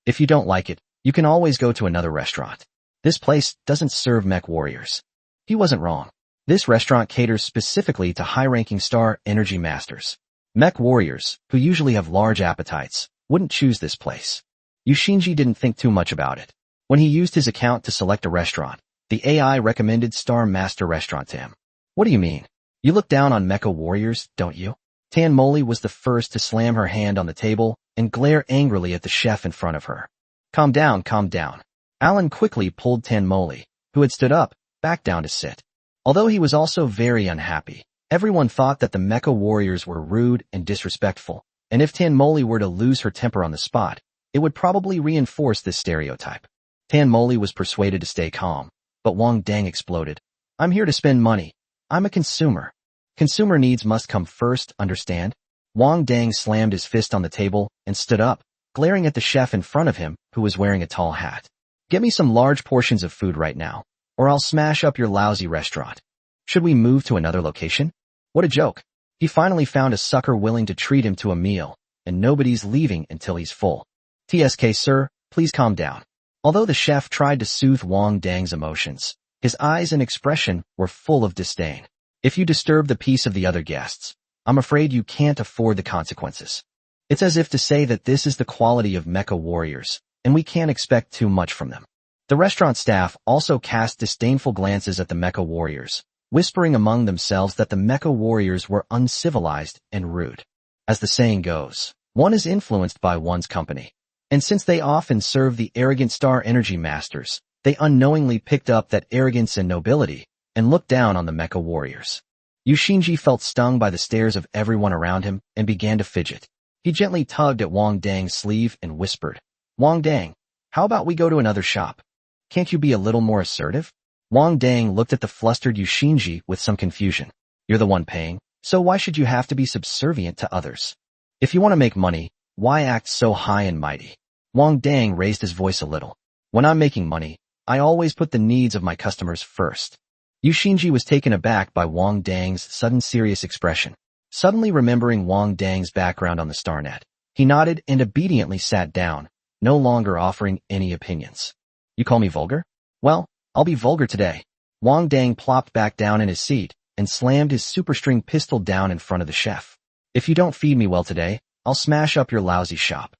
If you don't like it, you can always go to another restaurant. This place doesn't serve mech warriors." He wasn't wrong. This restaurant caters specifically to high-ranking Star Energy Masters. Mech warriors, who usually have large appetites, wouldn't choose this place. Yushinji didn't think too much about it. When he used his account to select a restaurant, the AI recommended Star Master Restaurant to him. What do you mean? You look down on mecha warriors, don't you? Tan Moli was the first to slam her hand on the table and glare angrily at the chef in front of her. Calm down, calm down. Alan quickly pulled Tan Moli, who had stood up, back down to sit. Although he was also very unhappy, everyone thought that the mecha warriors were rude and disrespectful, and if Tan Moli were to lose her temper on the spot, it would probably reinforce this stereotype. Tan Moli was persuaded to stay calm, but Wang Dang exploded. "I'm here to spend money. I'm a consumer. Consumer needs must come first, understand?" Wang Dang slammed his fist on the table and stood up, glaring at the chef in front of him, who was wearing a tall hat. "Get me some large portions of food right now, or I'll smash up your lousy restaurant. Should we move to another location?" What a joke. He finally found a sucker willing to treat him to a meal, and nobody's leaving until he's full. "TSK sir, please calm down." Although the chef tried to soothe Wang Dang's emotions, his eyes and expression were full of disdain. "If you disturb the peace of the other guests, I'm afraid you can't afford the consequences." It's as if to say that this is the quality of mecha warriors, and we can't expect too much from them. The restaurant staff also cast disdainful glances at the mecha warriors, whispering among themselves that the mecha warriors were uncivilized and rude. As the saying goes, one is influenced by one's company. And since they often serve the arrogant Star Energy Masters, they unknowingly picked up that arrogance and nobility and looked down on the mecha warriors. Yushinji felt stung by the stares of everyone around him and began to fidget. He gently tugged at Wang Dang's sleeve and whispered, "Wang Dang, how about we go to another shop? Can't you be a little more assertive?" Wang Dang looked at the flustered Yushinji with some confusion. "You're the one paying, so why should you have to be subservient to others? If you want to make money, why act so high and mighty?" Wang Dang raised his voice a little. "When I'm making money, I always put the needs of my customers first." Yushinji was taken aback by Wang Dang's sudden serious expression. Suddenly remembering Wang Dang's background on the StarNet, he nodded and obediently sat down, no longer offering any opinions. "You call me vulgar? Well, I'll be vulgar today." Wang Dang plopped back down in his seat and slammed his superstring pistol down in front of the chef. "If you don't feed me well today, I'll smash up your lousy shop."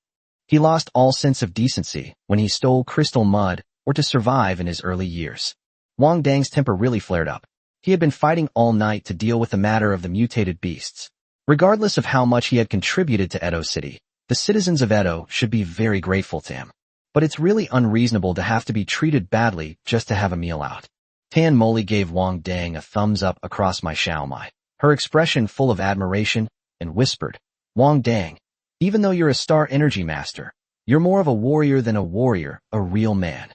He lost all sense of decency when he stole crystal mud or to survive in his early years. Wang Dang's temper really flared up. He had been fighting all night to deal with the matter of the mutated beasts. Regardless of how much he had contributed to Edo City, the citizens of Edo should be very grateful to him. But it's really unreasonable to have to be treated badly just to have a meal out. Tan Moli gave Wang Dang a thumbs up across my Xiaomai, her expression full of admiration, and whispered, "Wang Dang, even though you're a Star Energy Master, you're more of a warrior than a warrior, a real man.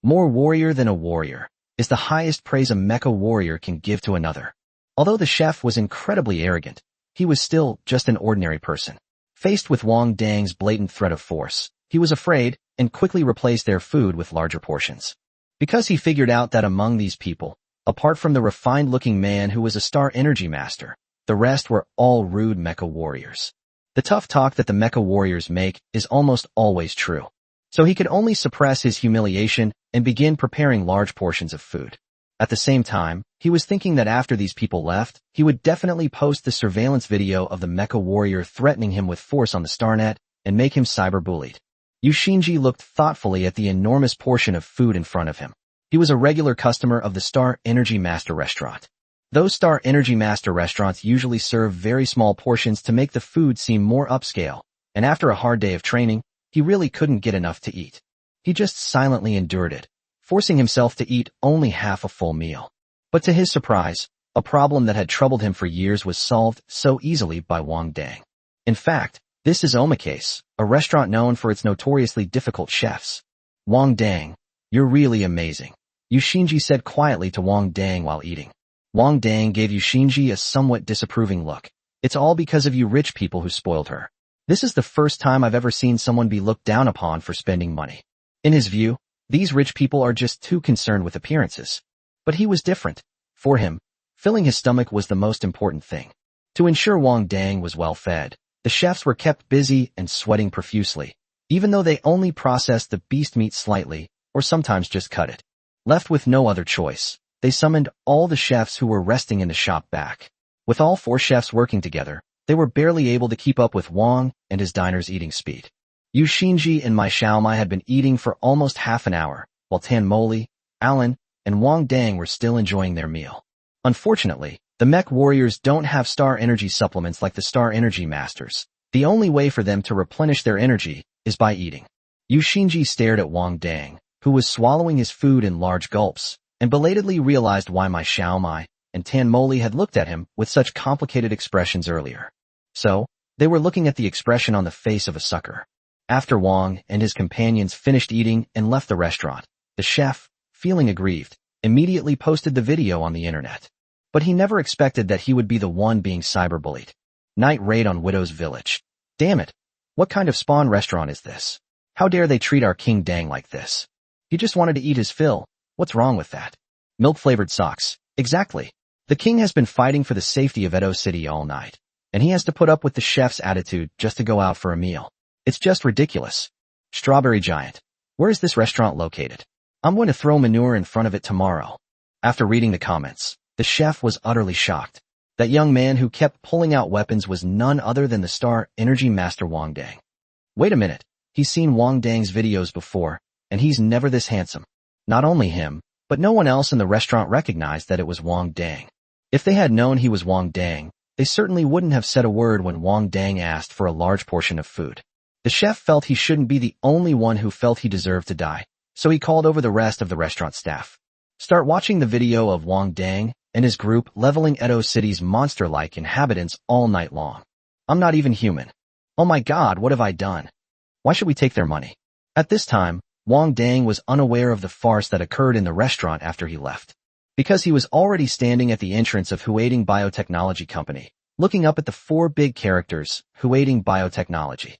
More warrior than a warrior is the highest praise a mecha warrior can give to another." Although the chef was incredibly arrogant, he was still just an ordinary person. Faced with Wang Dang's blatant threat of force, he was afraid and quickly replaced their food with larger portions. Because he figured out that among these people, apart from the refined-looking man who was a Star Energy Master, the rest were all rude mecha warriors. The tough talk that the mecha warriors make is almost always true. So he could only suppress his humiliation and begin preparing large portions of food. At the same time, he was thinking that after these people left, he would definitely post the surveillance video of the mecha warrior threatening him with force on the StarNet and make him cyberbullied. Yushinji looked thoughtfully at the enormous portion of food in front of him. He was a regular customer of the Star Energy Master restaurant. Those Star Energy Master restaurants usually serve very small portions to make the food seem more upscale, and after a hard day of training, he really couldn't get enough to eat. He just silently endured it, forcing himself to eat only half a full meal. But to his surprise, a problem that had troubled him for years was solved so easily by Wang Dang. In fact, this is Omakase, a restaurant known for its notoriously difficult chefs. "Wang Dang, you're really amazing," Yushinji said quietly to Wang Dang while eating. Wang Dang gave Yushinji a somewhat disapproving look. "It's all because of you rich people who spoiled her. This is the first time I've ever seen someone be looked down upon for spending money." In his view, These rich people are just too concerned with appearances. But he was different. For him, filling his stomach was the most important thing. To ensure Wang Dang was well fed, the chefs were kept busy and sweating profusely, even though they only processed the beast meat slightly, or sometimes just cut it. Left with no other choice, they summoned all the chefs who were resting in the shop back. With all 4 chefs working together, they were barely able to keep up with Wang and his diner's eating speed. Yu Xinji and Mai Xiaomai had been eating for almost half an hour, while Tan Moli, Alan, and Wang Dang were still enjoying their meal. Unfortunately, the mech warriors don't have star energy supplements like the Star Energy Masters. The only way for them to replenish their energy is by eating. Yu Xinji stared at Wang Dang, who was swallowing his food in large gulps, and belatedly realized why Mai Xiaomai and Tan Moli had looked at him with such complicated expressions earlier. So, they were looking at the expression on the face of a sucker. After Wang and his companions finished eating and left the restaurant, the chef, feeling aggrieved, immediately posted the video on the internet. But he never expected that he would be the one being cyberbullied. Night raid on Widow's Village. Damn it. What kind of spawn restaurant is this? How dare they treat our King Dang like this? He just wanted to eat his fill. What's wrong with that? Milk-flavored socks. Exactly. The king has been fighting for the safety of Edo City all night, and he has to put up with the chef's attitude just to go out for a meal. It's just ridiculous. Strawberry Giant. Where is this restaurant located? I'm going to throw manure in front of it tomorrow. After reading the comments, the chef was utterly shocked. That young man who kept pulling out weapons was none other than the Star Energy Master Wang Dang. Wait a minute. He's seen Wang Dang's videos before, and he's never this handsome. Not only him, but no one else in the restaurant recognized that it was Wang Dang. If they had known he was Wang Dang, they certainly wouldn't have said a word when Wang Dang asked for a large portion of food. The chef felt he shouldn't be the only one who felt he deserved to die, so he called over the rest of the restaurant staff. Start watching the video of Wang Dang and his group leveling Edo City's monster-like inhabitants all night long. I'm not even human. Oh my god, what have I done? Why should we take their money? At this time, Wang Dang was unaware of the farce that occurred in the restaurant after he left. Because he was already standing at the entrance of Huading Biotechnology Company, looking up at the 4 big characters, Huading Biotechnology.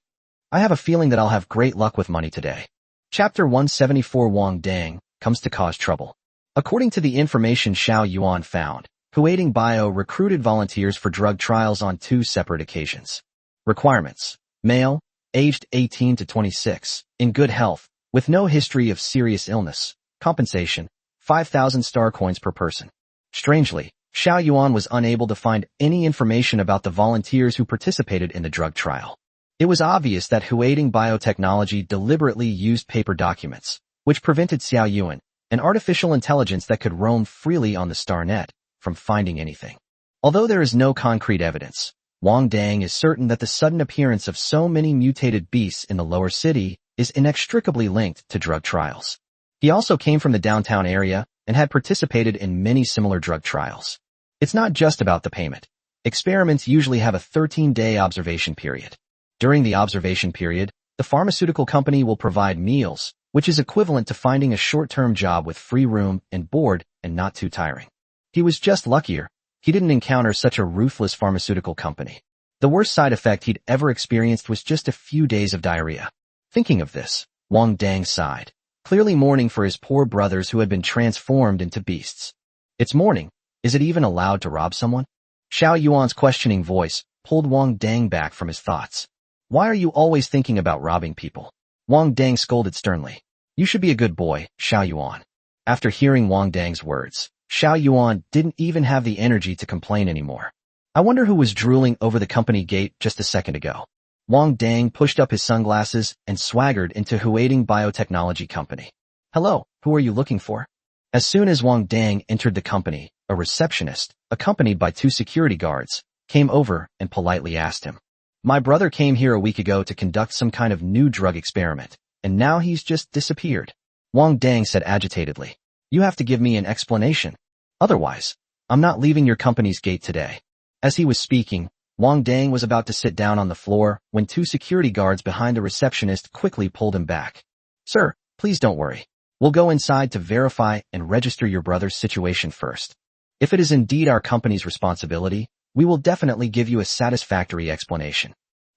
I have a feeling that I'll have great luck with money today. Chapter 174 Wang Dang comes to cause trouble. According to the information Xiao Yuan found, Huading Bio recruited volunteers for drug trials on 2 separate occasions. Requirements. Male, aged 18 to 26, in good health, with no history of serious illness. Compensation, 5,000 star coins per person. Strangely, Xiao Yuan was unable to find any information about the volunteers who participated in the drug trial. It was obvious that Huading Biotechnology deliberately used paper documents, which prevented Xiao Yuan, an artificial intelligence that could roam freely on the StarNet, from finding anything. Although there is no concrete evidence, Wang Dang is certain that the sudden appearance of so many mutated beasts in the lower city is inextricably linked to drug trials. He also came from the downtown area and had participated in many similar drug trials. It's not just about the payment. Experiments usually have a 13-day observation period. During the observation period, the pharmaceutical company will provide meals, which is equivalent to finding a short-term job with free room and board and not too tiring. He was just luckier. He didn't encounter such a ruthless pharmaceutical company. The worst side effect he'd ever experienced was just a few days of diarrhea. Thinking of this, Wang Dang sighed, clearly mourning for his poor brothers who had been transformed into beasts. It's morning. Is it even allowed to rob someone? Xiao Yuan's questioning voice pulled Wang Dang back from his thoughts. Why are you always thinking about robbing people? Wang Dang scolded sternly. You should be a good boy, Xiao Yuan. After hearing Wang Dang's words, Xiao Yuan didn't even have the energy to complain anymore. I wonder who was drooling over the company gate just a second ago. Wang Dang pushed up his sunglasses and swaggered into Huading Biotechnology Company. Hello, who are you looking for? As soon as Wang Dang entered the company, a receptionist, accompanied by 2 security guards, came over and politely asked him. My brother came here a week ago to conduct some kind of new drug experiment, and now he's just disappeared. Wang Dang said agitatedly. You have to give me an explanation. Otherwise, I'm not leaving your company's gate today. As he was speaking, Wang Dang was about to sit down on the floor when 2 security guards behind the receptionist quickly pulled him back. Sir, please don't worry. We'll go inside to verify and register your brother's situation first. If it is indeed our company's responsibility, we will definitely give you a satisfactory explanation.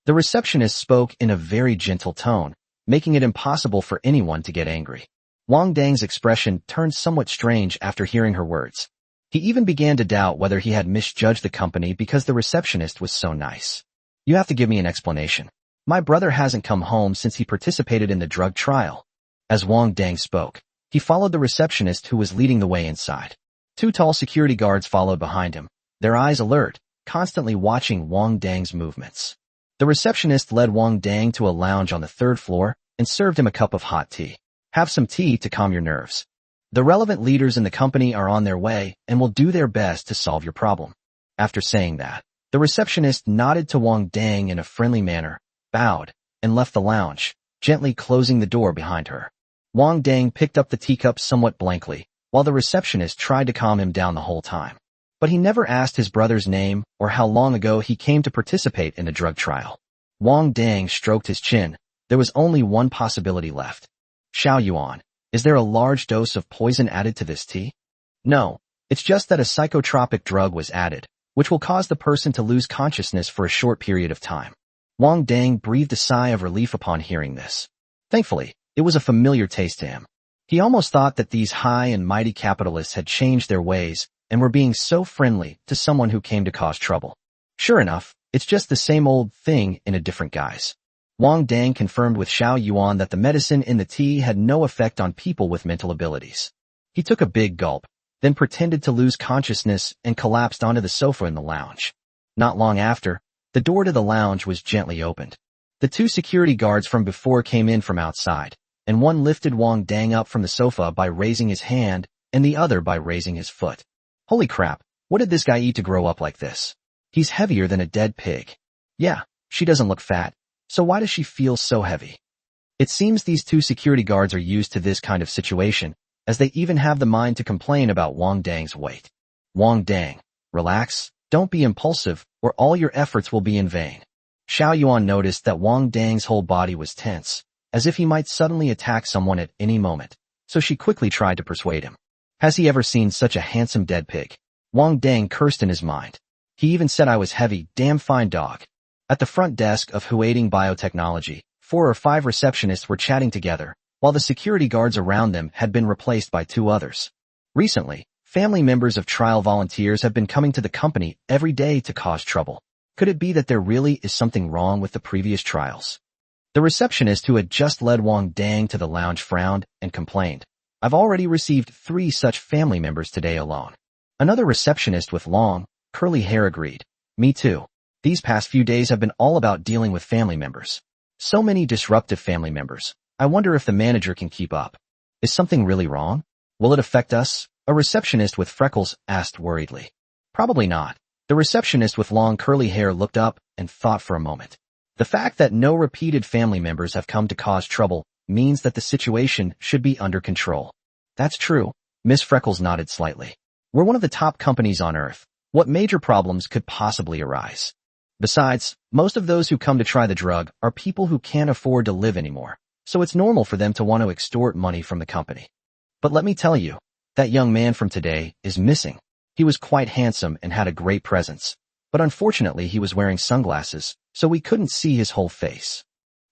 The receptionist spoke in a very gentle tone, making it impossible for anyone to get angry. Wang Dang's expression turned somewhat strange after hearing her words. He even began to doubt whether he had misjudged the company because the receptionist was so nice. You have to give me an explanation. My brother hasn't come home since he participated in the drug trial. As Wang Dang spoke, he followed the receptionist who was leading the way inside. Two tall security guards followed behind him, their eyes alert, constantly watching Wang Dang's movements. The receptionist led Wang Dang to a lounge on the third floor and served him a cup of hot tea. Have some tea to calm your nerves. The relevant leaders in the company are on their way and will do their best to solve your problem. After saying that, the receptionist nodded to Wang Dang in a friendly manner, bowed, and left the lounge, gently closing the door behind her. Wang Dang picked up the teacup somewhat blankly, while the receptionist tried to calm him down the whole time. But he never asked his brother's name or how long ago he came to participate in the drug trial. Wang Dang stroked his chin. There was only one possibility left. Xiao Yuan, is there a large dose of poison added to this tea? No, it's just that a psychotropic drug was added, which will cause the person to lose consciousness for a short period of time. Wang Dang breathed a sigh of relief upon hearing this. Thankfully, it was a familiar taste to him. He almost thought that these high and mighty capitalists had changed their ways and were being so friendly to someone who came to cause trouble. Sure enough, it's just the same old thing in a different guise. Wang Dang confirmed with Xiao Yuan that the medicine in the tea had no effect on people with mental abilities. He took a big gulp, then pretended to lose consciousness and collapsed onto the sofa in the lounge. Not long after, the door to the lounge was gently opened. The two security guards from before came in from outside, and one lifted Wang Dang up from the sofa by raising his hand and the other by raising his foot. Holy crap, what did this guy eat to grow up like this? He's heavier than a dead pig. Yeah, she doesn't look fat. So why does she feel so heavy? It seems these two security guards are used to this kind of situation, as they even have the mind to complain about Wang Dang's weight. Wang Dang, relax, don't be impulsive, or all your efforts will be in vain. Xiao Yuan noticed that Wang Dang's whole body was tense, as if he might suddenly attack someone at any moment, so she quickly tried to persuade him. Has he ever seen such a handsome dead pig? Wang Dang cursed in his mind. He even said I was heavy, damn fine dog. At the front desk of Huading Biotechnology, 4 or 5 receptionists were chatting together, while the security guards around them had been replaced by 2 others. Recently, family members of trial volunteers have been coming to the company every day to cause trouble. Could it be that there really is something wrong with the previous trials? The receptionist who had just led Wang Dang to the lounge frowned and complained. I've already received 3 such family members today alone. Another receptionist with long, curly hair agreed. Me too. These past few days have been all about dealing with family members. So many disruptive family members. I wonder if the manager can keep up. Is something really wrong? Will it affect us? A receptionist with freckles asked worriedly. Probably not. The receptionist with long curly hair looked up and thought for a moment. The fact that no repeated family members have come to cause trouble means that the situation should be under control. That's true. Miss Freckles nodded slightly. We're one of the top companies on Earth. What major problems could possibly arise? Besides, most of those who come to try the drug are people who can't afford to live anymore, so it's normal for them to want to extort money from the company. But let me tell you, that young man from today is missing. He was quite handsome and had a great presence, but unfortunately he was wearing sunglasses, so we couldn't see his whole face.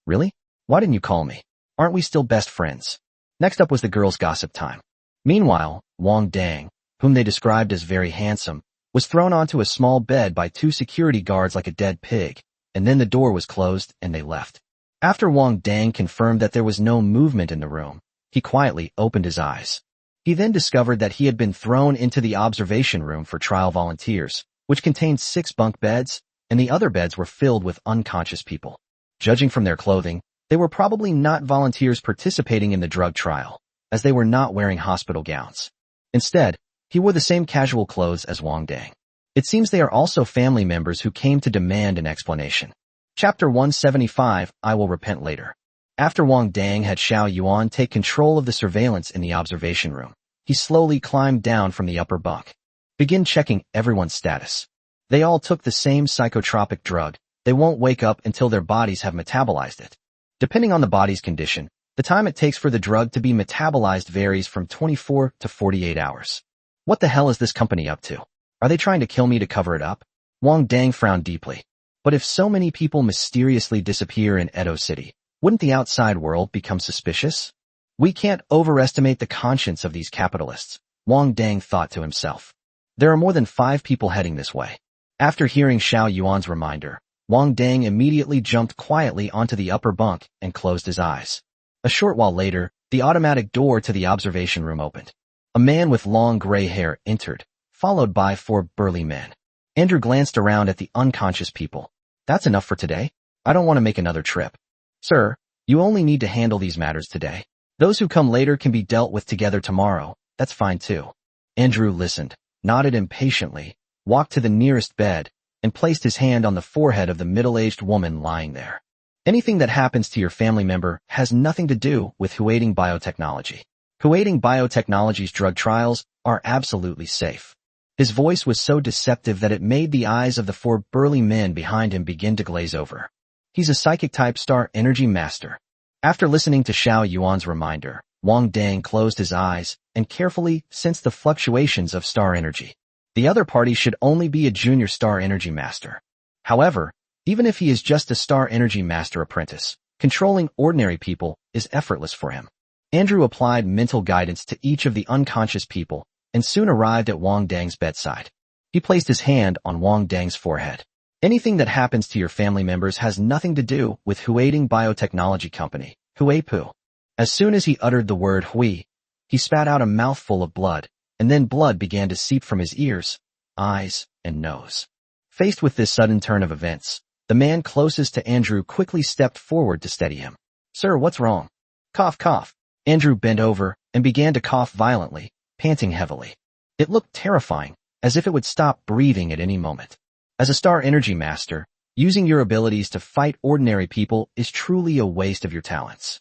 Really? Why didn't you call me? Aren't we still best friends? Next up was the girls' gossip time. Meanwhile, Wang Dang, whom they described as very handsome, was thrown onto a small bed by 2 security guards like a dead pig, and then the door was closed and they left. After Wang Dang confirmed that there was no movement in the room, he quietly opened his eyes. He then discovered that he had been thrown into the observation room for trial volunteers, which contained 6 bunk beds, and the other beds were filled with unconscious people. Judging from their clothing, they were probably not volunteers participating in the drug trial, as they were not wearing hospital gowns. Instead, he wore the same casual clothes as Wang Dang. It seems they are also family members who came to demand an explanation. Chapter 175, I will repent later. After Wang Dang had Xiao Yuan take control of the surveillance in the observation room, he slowly climbed down from the upper bunk. Begin checking everyone's status. They all took the same psychotropic drug. They won't wake up until their bodies have metabolized it. Depending on the body's condition, the time it takes for the drug to be metabolized varies from 24 to 48 hours. What the hell is this company up to? Are they trying to kill me to cover it up? Wang Dang frowned deeply. But if so many people mysteriously disappear in Edo City, wouldn't the outside world become suspicious? We can't overestimate the conscience of these capitalists, Wang Dang thought to himself. There are more than 5 people heading this way. After hearing Xiao Yuan's reminder, Wang Dang immediately jumped quietly onto the upper bunk and closed his eyes. A short while later, the automatic door to the observation room opened. A man with long gray hair entered, followed by 4 burly men. Andrew glanced around at the unconscious people. That's enough for today. I don't want to make another trip. Sir, you only need to handle these matters today. Those who come later can be dealt with together tomorrow. That's fine too. Andrew listened, nodded impatiently, walked to the nearest bed, and placed his hand on the forehead of the middle-aged woman lying there. Anything that happens to your family member has nothing to do with Huading Biotechnology. Huading Biotechnology's drug trials are absolutely safe. His voice was so deceptive that it made the eyes of the 4 burly men behind him begin to glaze over. He's a psychic-type star energy master. After listening to Xiao Yuan's reminder, Wang Dang closed his eyes and carefully sensed the fluctuations of star energy. The other party should only be a junior star energy master. However, even if he is just a star energy master apprentice, controlling ordinary people is effortless for him. Andrew applied mental guidance to each of the unconscious people and soon arrived at Wang Dang's bedside. He placed his hand on Wang Dang's forehead. Anything that happens to your family members has nothing to do with Huading Biotechnology Company, Huipu. As soon as he uttered the word Hui, he spat out a mouthful of blood, and then blood began to seep from his ears, eyes, and nose. Faced with this sudden turn of events, the man closest to Andrew quickly stepped forward to steady him. Sir, what's wrong? Cough, cough. Andrew bent over and began to cough violently, panting heavily. It looked terrifying, as if it would stop breathing at any moment. As a star energy master, using your abilities to fight ordinary people is truly a waste of your talents.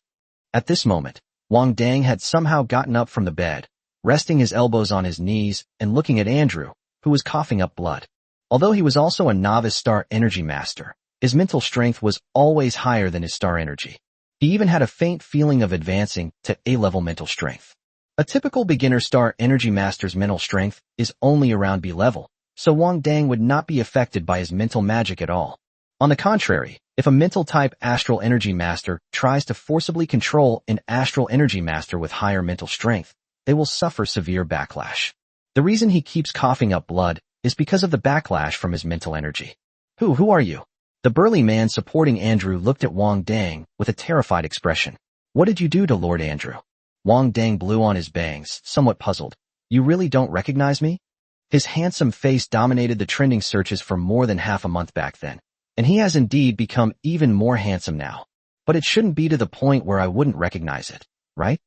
At this moment, Wang Dang had somehow gotten up from the bed, resting his elbows on his knees and looking at Andrew, who was coughing up blood. Although he was also a novice star energy master, his mental strength was always higher than his star energy. He even had a faint feeling of advancing to A-level mental strength. A typical beginner star energy master's mental strength is only around B-level, so Wang Dang would not be affected by his mental magic at all. On the contrary, if a mental-type astral energy master tries to forcibly control an astral energy master with higher mental strength, they will suffer severe backlash. The reason he keeps coughing up blood is because of the backlash from his mental energy. Who are you? The burly man supporting Andrew looked at Wang Dang with a terrified expression. What did you do to Lord Andrew? Wang Dang blew on his bangs, somewhat puzzled. You really don't recognize me? His handsome face dominated the trending searches for more than half a month back then, and he has indeed become even more handsome now. But it shouldn't be to the point where I wouldn't recognize it, right?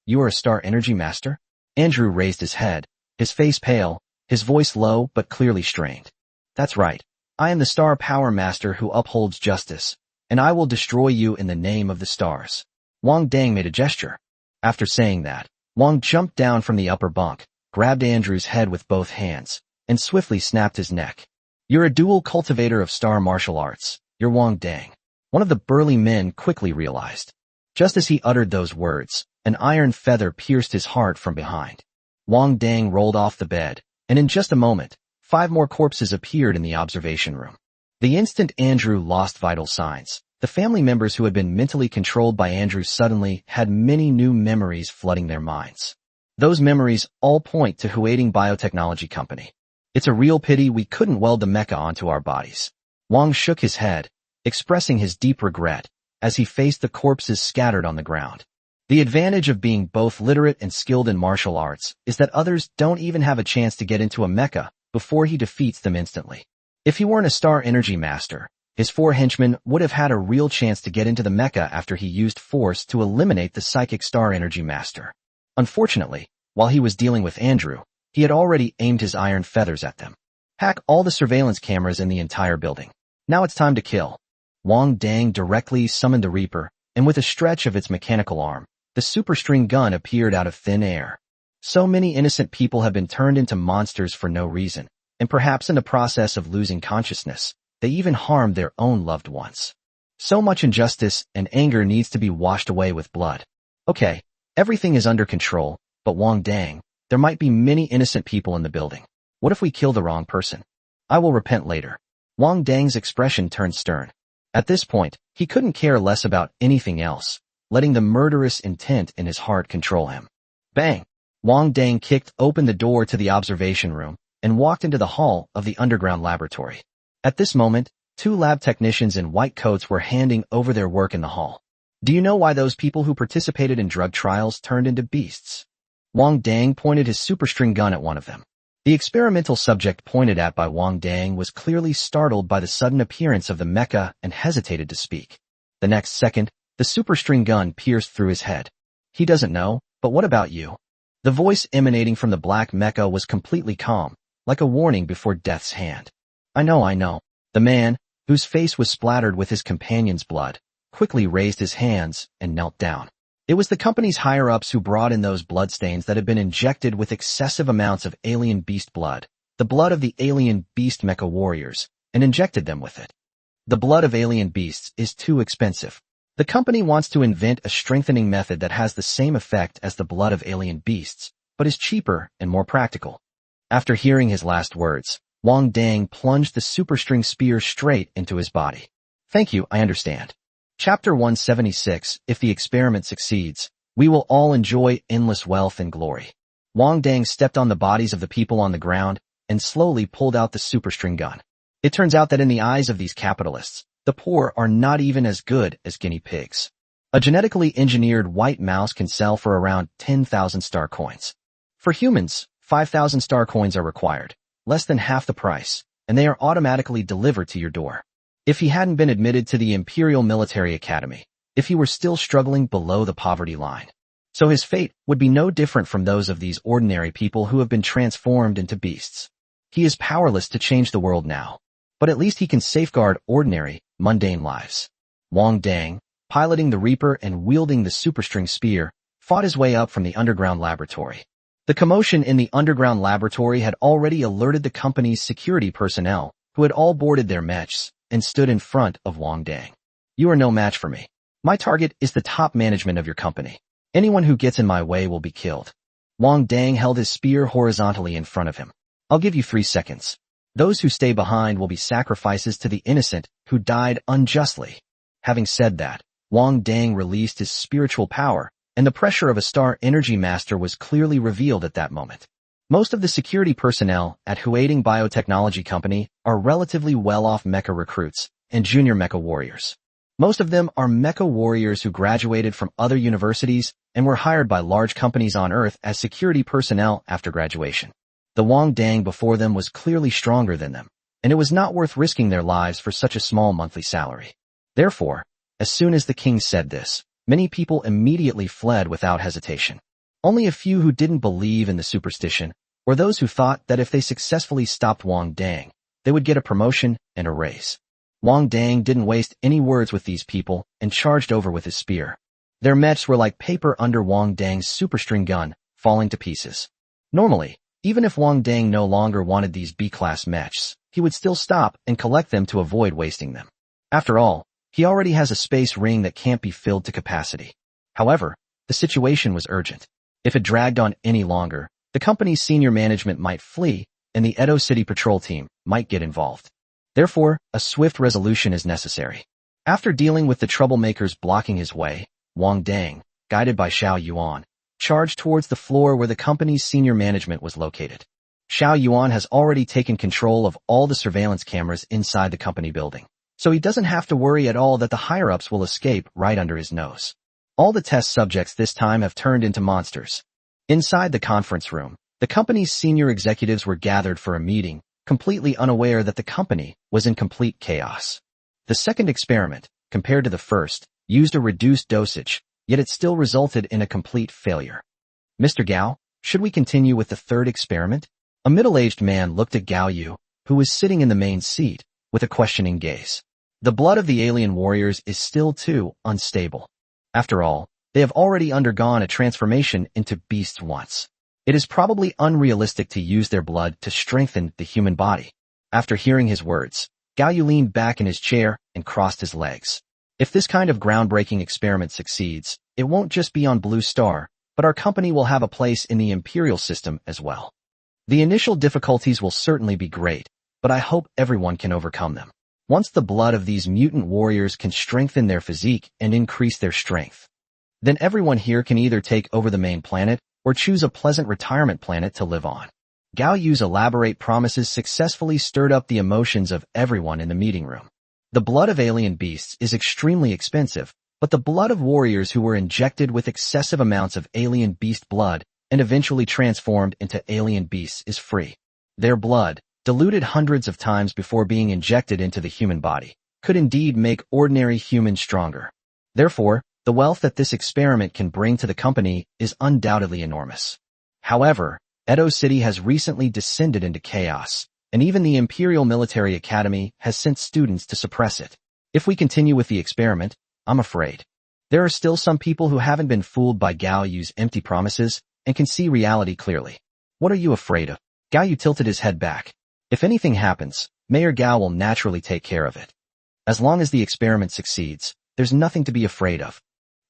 You are a star energy master? Andrew raised his head, his face pale, his voice low but clearly strained. That's right. I am the star power master who upholds justice, and I will destroy you in the name of the stars. Wang Dang made a gesture. After saying that, Wang jumped down from the upper bunk, grabbed Andrew's head with both hands, and swiftly snapped his neck. You're a dual cultivator of star martial arts. You're Wang Dang. One of the burly men quickly realized. Just as he uttered those words, an iron feather pierced his heart from behind. Wang Dang rolled off the bed, and in just a moment, 5 more corpses appeared in the observation room. The instant Andrew lost vital signs, the family members who had been mentally controlled by Andrew suddenly had many new memories flooding their minds. Those memories all point to Huading Biotechnology Company. It's a real pity we couldn't weld the mecha onto our bodies. Wang shook his head, expressing his deep regret, as he faced the corpses scattered on the ground. The advantage of being both literate and skilled in martial arts is that others don't even have a chance to get into a mecha before he defeats them instantly. If he weren't a star energy master, his 4 henchmen would have had a real chance to get into the mecha after he used force to eliminate the psychic star energy master. Unfortunately, while he was dealing with Andrew, he had already aimed his iron feathers at them. Hack all the surveillance cameras in the entire building. Now it's time to kill. Wang Dang directly summoned the Reaper, and with a stretch of its mechanical arm, the superstring gun appeared out of thin air. So many innocent people have been turned into monsters for no reason, and perhaps in the process of losing consciousness, they even harmed their own loved ones. So much injustice and anger needs to be washed away with blood. Okay, everything is under control, but Wang Dang, there might be many innocent people in the building. What if we kill the wrong person? I will repent later. Wang Dang's expression turned stern. At this point, he couldn't care less about anything else, letting the murderous intent in his heart control him. Bang! Wang Dang kicked open the door to the observation room and walked into the hall of the underground laboratory. At this moment, two lab technicians in white coats were handing over their work in the hall. Do you know why those people who participated in drug trials turned into beasts? Wang Dang pointed his superstring gun at one of them. The experimental subject pointed at by Wang Dang was clearly startled by the sudden appearance of the mecha and hesitated to speak. The next second, the superstring gun pierced through his head. He doesn't know, but what about you? The voice emanating from the black mecha was completely calm, like a warning before death's hand. I know. The man, whose face was splattered with his companion's blood, quickly raised his hands and knelt down. It was the company's higher-ups who brought in those bloodstains that had been injected with excessive amounts of alien beast blood, the blood of the alien beast mecha warriors, and injected them with it. The blood of alien beasts is too expensive. The company wants to invent a strengthening method that has the same effect as the blood of alien beasts, but is cheaper and more practical. After hearing his last words, Wang Dang plunged the superstring spear straight into his body. Thank you, I understand. Chapter 176, If the experiment succeeds, we will all enjoy endless wealth and glory. Wang Dang stepped on the bodies of the people on the ground and slowly pulled out the superstring gun. It turns out that in the eyes of these capitalists, the poor are not even as good as guinea pigs. A genetically engineered white mouse can sell for around 10,000 star coins. For humans, 5,000 star coins are required, less than half the price, and they are automatically delivered to your door. If he hadn't been admitted to the Imperial Military Academy, if he were still struggling below the poverty line. So his fate would be no different from those of these ordinary people who have been transformed into beasts. He is powerless to change the world now, but at least he can safeguard ordinary, mundane lives. Wang Dang, piloting the Reaper and wielding the superstring spear, fought his way up from the underground laboratory. The commotion in the underground laboratory had already alerted the company's security personnel, who had all boarded their mechs and stood in front of Wang Dang. You are no match for me. My target is the top management of your company. Anyone who gets in my way will be killed. Wang Dang held his spear horizontally in front of him. I'll give you 3 seconds. Those who stay behind will be sacrifices to the innocent who died unjustly. Having said that, Wang Dang released his spiritual power, and the pressure of a Star Energy Master was clearly revealed at that moment. Most of the security personnel at Huading Biotechnology Company are relatively well-off mecha recruits and junior mecha warriors. Most of them are mecha warriors who graduated from other universities and were hired by large companies on Earth as security personnel after graduation. The Wang Dang before them was clearly stronger than them, and it was not worth risking their lives for such a small monthly salary. Therefore, as soon as the king said this, many people immediately fled without hesitation. Only a few who didn't believe in the superstition, or those who thought that if they successfully stopped Wang Dang, they would get a promotion and a raise. Wang Dang didn't waste any words with these people and charged over with his spear. Their mechs were like paper under Wang Dang's superstring gun, falling to pieces. Normally, even if Wang Dang no longer wanted these B-class mechs, he would still stop and collect them to avoid wasting them. After all, he already has a space ring that can't be filled to capacity. However, the situation was urgent. If it dragged on any longer, the company's senior management might flee, and the Edo City Patrol team might get involved. Therefore, a swift resolution is necessary. After dealing with the troublemakers blocking his way, Wang Dang, guided by Xiao Yuan, charged towards the floor where the company's senior management was located. Xiao Yuan has already taken control of all the surveillance cameras inside the company building, so he doesn't have to worry at all that the higher-ups will escape right under his nose. All the test subjects this time have turned into monsters. Inside the conference room, the company's senior executives were gathered for a meeting, completely unaware that the company was in complete chaos. The second experiment, compared to the first, used a reduced dosage, yet it still resulted in a complete failure. Mr. Gao, should we continue with the third experiment? A middle-aged man looked at Gao Yu, who was sitting in the main seat, with a questioning gaze. The blood of the alien warriors is still too unstable. After all, they have already undergone a transformation into beasts once. It is probably unrealistic to use their blood to strengthen the human body. After hearing his words, Gao Yu leaned back in his chair and crossed his legs. If this kind of groundbreaking experiment succeeds, it won't just be on Blue Star, but our company will have a place in the Imperial system as well. The initial difficulties will certainly be great, but I hope everyone can overcome them. Once the blood of these mutant warriors can strengthen their physique and increase their strength, Then everyone here can either take over the main planet or choose a pleasant retirement planet to live on. Gao Yu's elaborate promises successfully stirred up the emotions of everyone in the meeting room. The blood of alien beasts is extremely expensive, but the blood of warriors who were injected with excessive amounts of alien beast blood and eventually transformed into alien beasts is free. Their blood, diluted hundreds of times before being injected into the human body, could indeed make ordinary humans stronger. Therefore, the wealth that this experiment can bring to the company is undoubtedly enormous. However, Edo City has recently descended into chaos, and even the Imperial Military Academy has sent students to suppress it. If we continue with the experiment, I'm afraid there are still some people who haven't been fooled by Gao Yu's empty promises and can see reality clearly. What are you afraid of? Gao Yu tilted his head back. If anything happens, Mayor Gao will naturally take care of it. As long as the experiment succeeds, there's nothing to be afraid of.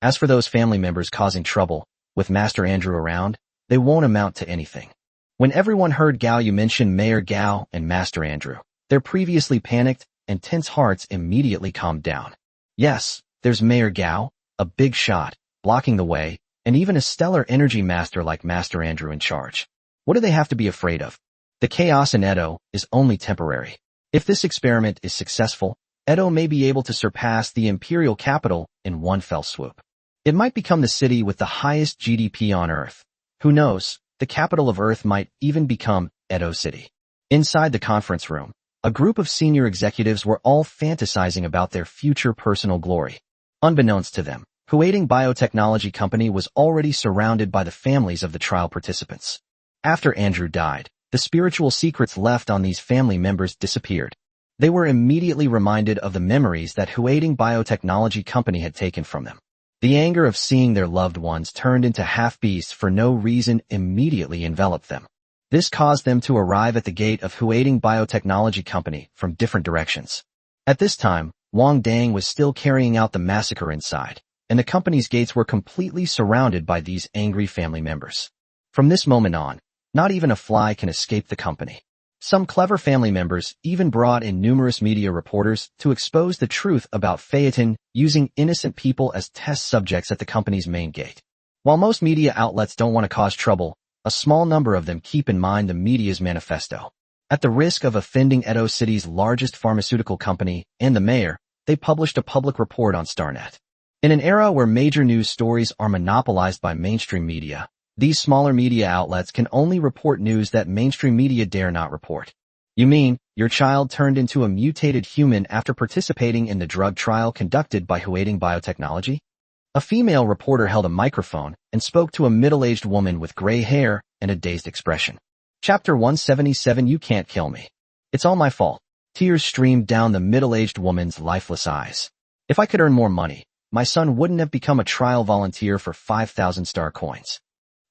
As for those family members causing trouble, with Master Andrew around, they won't amount to anything. When everyone heard Gao Yu mention Mayor Gao and Master Andrew, their previously panicked and tense hearts immediately calmed down. Yes, there's Mayor Gao, a big shot, blocking the way, and even a stellar energy master like Master Andrew in charge. What do they have to be afraid of? The chaos in Edo is only temporary. If this experiment is successful, Edo may be able to surpass the imperial capital in one fell swoop. It might become the city with the highest GDP on Earth. Who knows, the capital of Earth might even become Edo City. Inside the conference room, a group of senior executives were all fantasizing about their future personal glory. Unbeknownst to them, Huating Biotechnology Company was already surrounded by the families of the trial participants. After Andrew died, the spiritual secrets left on these family members disappeared. They were immediately reminded of the memories that Huating Biotechnology Company had taken from them. The anger of seeing their loved ones turned into half-beasts for no reason immediately enveloped them. This caused them to arrive at the gate of Huating Biotechnology Company from different directions. At this time, Wang Dang was still carrying out the massacre inside, and the company's gates were completely surrounded by these angry family members. From this moment on, not even a fly can escape the company. Some clever family members even brought in numerous media reporters to expose the truth about Phaeton using innocent people as test subjects at the company's main gate. While most media outlets don't want to cause trouble, a small number of them keep in mind the media's manifesto. At the risk of offending Edo City's largest pharmaceutical company and the mayor, they published a public report on StarNet. In an era where major news stories are monopolized by mainstream media, these smaller media outlets can only report news that mainstream media dare not report. You mean, your child turned into a mutated human after participating in the drug trial conducted by Huating Biotechnology? A female reporter held a microphone and spoke to a middle-aged woman with gray hair and a dazed expression. Chapter 177. You can't kill me. It's all my fault. Tears streamed down the middle-aged woman's lifeless eyes. If I could earn more money, my son wouldn't have become a trial volunteer for 5,000 star coins.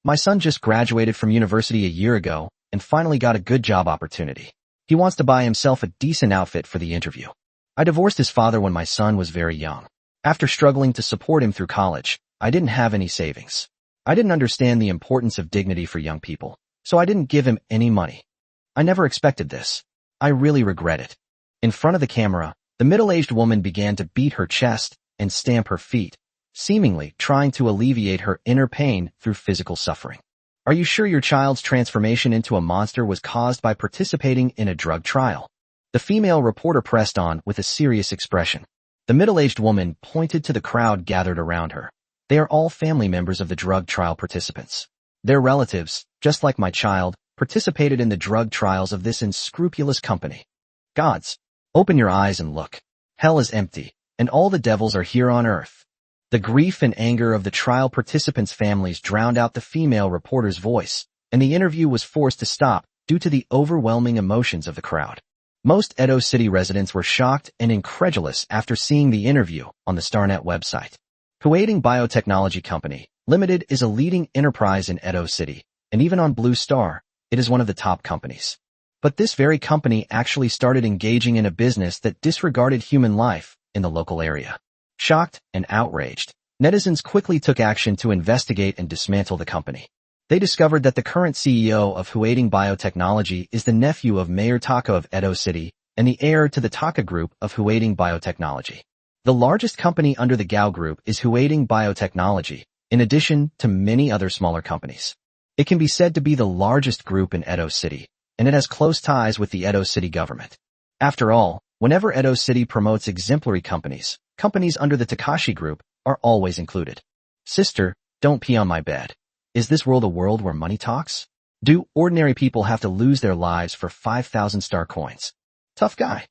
My son just graduated from university a year ago and finally got a good job opportunity. He wants to buy himself a decent outfit for the interview. I divorced his father when my son was very young. After struggling to support him through college, I didn't have any savings. I didn't understand the importance of dignity for young people, so I didn't give him any money. I never expected this. I really regret it. In front of the camera, the middle-aged woman began to beat her chest and stamp her feet, seemingly trying to alleviate her inner pain through physical suffering. Are you sure your child's transformation into a monster was caused by participating in a drug trial? The female reporter pressed on with a serious expression. The middle-aged woman pointed to the crowd gathered around her. They are all family members of the drug trial participants. Their relatives, just like my child, participated in the drug trials of this unscrupulous company. Gods, open your eyes and look. Hell is empty, and all the devils are here on earth. The grief and anger of the trial participants' families drowned out the female reporter's voice, and the interview was forced to stop due to the overwhelming emotions of the crowd. Most Edo City residents were shocked and incredulous after seeing the interview on the StarNet website. Huating Biotechnology Company, Limited is a leading enterprise in Edo City, and even on Blue Star, it is one of the top companies. But this very company actually started engaging in a business that disregarded human life in the local area. Shocked and outraged, netizens quickly took action to investigate and dismantle the company. They discovered that the current CEO of Huating Biotechnology is the nephew of Mayor Taka of Edo City and the heir to the Taka Group of Huating Biotechnology. The largest company under the Gao Group is Huading Biotechnology, in addition to many other smaller companies. It can be said to be the largest group in Edo City, and it has close ties with the Edo City government. After all, whenever Edo City promotes exemplary companies, companies under the Takashi Group are always included. Sister, don't pee on my bed. Is this world a world where money talks? Do ordinary people have to lose their lives for 5,000 star coins? Tough guy.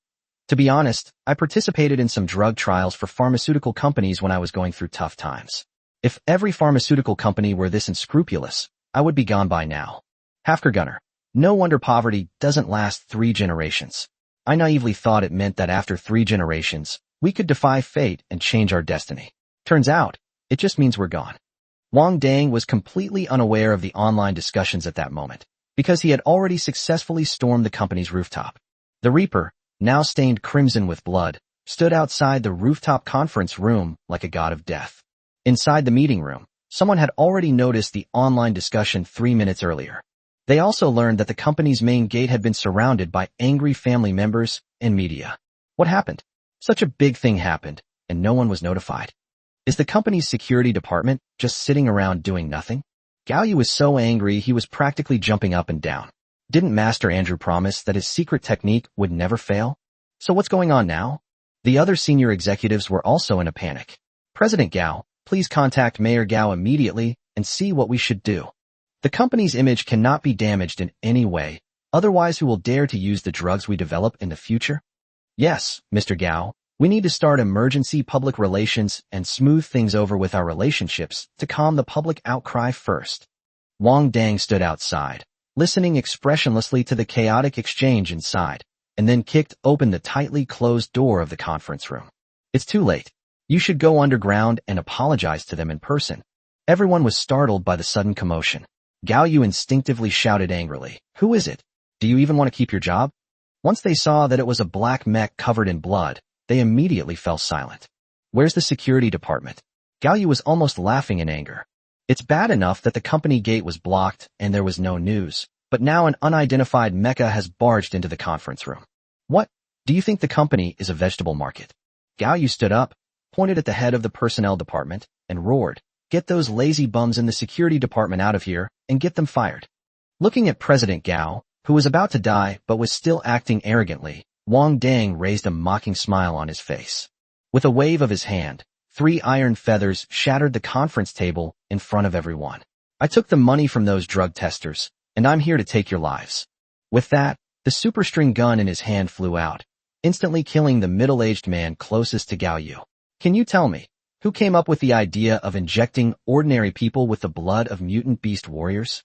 To be honest, I participated in some drug trials for pharmaceutical companies when I was going through tough times. If every pharmaceutical company were this unscrupulous, I would be gone by now. Hafker-Gunner. No wonder poverty doesn't last 3 generations. I naively thought it meant that after 3 generations, we could defy fate and change our destiny. Turns out, it just means we're gone. Wang Dang was completely unaware of the online discussions at that moment, because he had already successfully stormed the company's rooftop. The Reaper, now stained crimson with blood, stood outside the rooftop conference room like a god of death. Inside the meeting room, someone had already noticed the online discussion 3 minutes earlier. They also learned that the company's main gate had been surrounded by angry family members and media. What happened? Such a big thing happened, and no one was notified. Is the company's security department just sitting around doing nothing? Gao Yu was so angry he was practically jumping up and down. Didn't Master Andrew promise that his secret technique would never fail? So what's going on now? The other senior executives were also in a panic. President Gao, please contact Mayor Gao immediately and see what we should do. The company's image cannot be damaged in any way, otherwise who will dare to use the drugs we develop in the future? Yes, Mr. Gao, we need to start emergency public relations and smooth things over with our relationships to calm the public outcry first. Wang Dang stood outside, listening expressionlessly to the chaotic exchange inside, and then kicked open the tightly closed door of the conference room. It's too late. You should go underground and apologize to them in person. Everyone was startled by the sudden commotion. Gao Yu instinctively shouted angrily, "Who is it? Do you even want to keep your job?" Once they saw that it was a black mech covered in blood, they immediately fell silent. Where's the security department? Gao Yu was almost laughing in anger. It's bad enough that the company gate was blocked and there was no news, but now an unidentified mecha has barged into the conference room. What? Do you think the company is a vegetable market? Gao Yu stood up, pointed at the head of the personnel department, and roared, "Get those lazy bums in the security department out of here and get them fired." Looking at President Gao, who was about to die but was still acting arrogantly, Wang Dang raised a mocking smile on his face. With a wave of his hand, 3 iron feathers shattered the conference table in front of everyone. "I took the money from those drug testers, and I'm here to take your lives." With that, the superstring gun in his hand flew out, instantly killing the middle-aged man closest to Gao Yu. Can you tell me, who came up with the idea of injecting ordinary people with the blood of mutant beast warriors?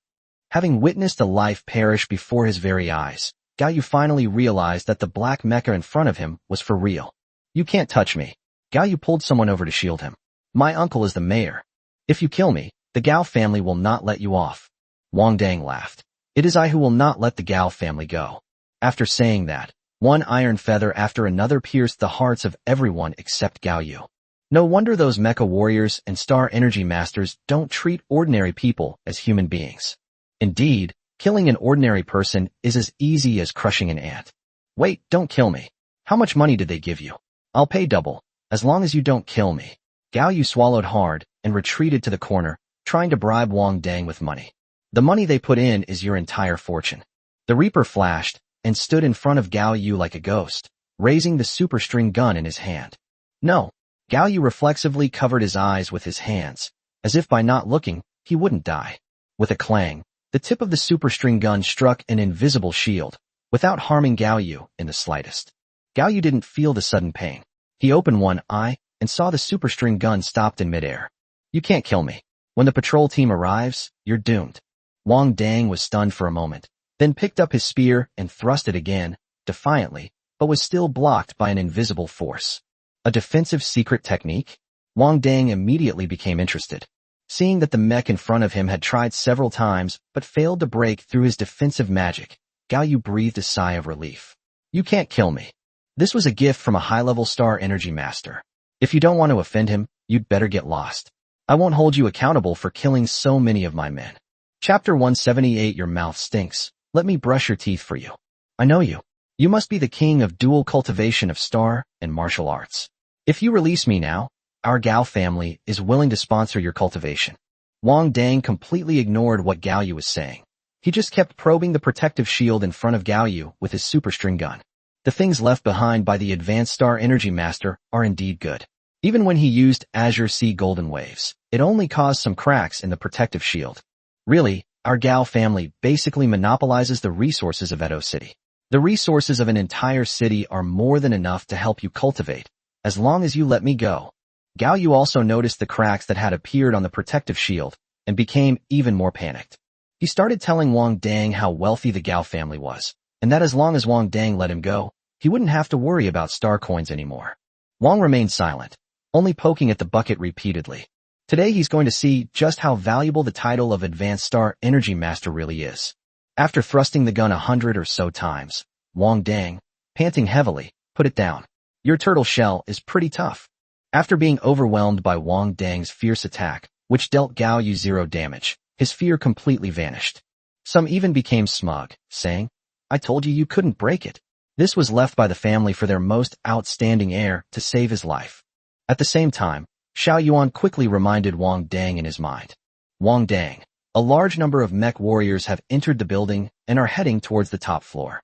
Having witnessed a life perish before his very eyes, Gao Yu finally realized that the black mecha in front of him was for real. "You can't touch me." Gao Yu pulled someone over to shield him. "My uncle is the mayor. If you kill me, the Gao family will not let you off." Wang Dang laughed. "It is I who will not let the Gao family go." After saying that, one iron feather after another pierced the hearts of everyone except Gao Yu. No wonder those mecha warriors and star energy masters don't treat ordinary people as human beings. Indeed, killing an ordinary person is as easy as crushing an ant. "Wait, don't kill me. How much money did they give you? I'll pay double, as long as you don't kill me." Gao Yu swallowed hard and retreated to the corner, trying to bribe Wang Dang with money. "The money they put in is your entire fortune." The Reaper flashed and stood in front of Gao Yu like a ghost, raising the superstring gun in his hand. "No." Gao Yu reflexively covered his eyes with his hands, as if by not looking, he wouldn't die. With a clang, the tip of the superstring gun struck an invisible shield, without harming Gao Yu in the slightest. Gao Yu didn't feel the sudden pain. He opened one eye and saw the superstring gun stopped in midair. "You can't kill me. When the patrol team arrives, you're doomed." Wang Dang was stunned for a moment, then picked up his spear and thrust it again, defiantly, but was still blocked by an invisible force. A defensive secret technique? Wang Dang immediately became interested. Seeing that the mech in front of him had tried several times but failed to break through his defensive magic, Gao Yu breathed a sigh of relief. "You can't kill me." This was a gift from a high-level star energy master. If you don't want to offend him, you'd better get lost. I won't hold you accountable for killing so many of my men. Chapter 178. Your mouth stinks. Let me brush your teeth for you. I know you. You must be the king of dual cultivation of star and martial arts. If you release me now, our Gao family is willing to sponsor your cultivation. Wang Dang completely ignored what Gao Yu was saying. He just kept probing the protective shield in front of Gao Yu with his super string gun. The things left behind by the Advanced Star Energy Master are indeed good. Even when he used Azure Sea Golden Waves, it only caused some cracks in the protective shield. Really, our Gao family basically monopolizes the resources of Edo City. The resources of an entire city are more than enough to help you cultivate, as long as you let me go. Gao Yu also noticed the cracks that had appeared on the protective shield and became even more panicked. He started telling Wang Dang how wealthy the Gao family was, and that as long as Wang Dang let him go, he wouldn't have to worry about star coins anymore. Wang remained silent, only poking at the bucket repeatedly. Today he's going to see just how valuable the title of Advanced Star Energy Master really is. After thrusting the gun 100 or so times, Wang Dang, panting heavily, put it down. Your turtle shell is pretty tough. After being overwhelmed by Wang Dang's fierce attack, which dealt Gao Yu 0 damage, his fear completely vanished. Some even became smug, saying, I told you couldn't break it. This was left by the family for their most outstanding heir to save his life. At the same time, Xiao Yuan quickly reminded Wang Dang in his mind. Wang Dang, a large number of mech warriors have entered the building and are heading towards the top floor.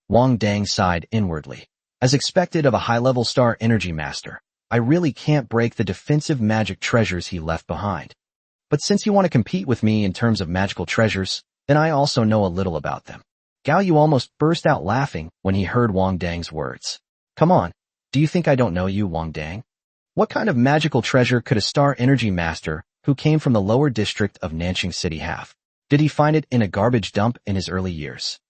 Wang Dang sighed inwardly. As expected of a high-level star energy master, I really can't break the defensive magic treasures he left behind. But since you want to compete with me in terms of magical treasures, then I also know a little about them. Gao Yu almost burst out laughing when he heard Wang Dang's words. Come on, do you think I don't know you, Wang Dang? What kind of magical treasure could a star energy master who came from the lower district of Nanjing City have? Did he find it in a garbage dump in his early years?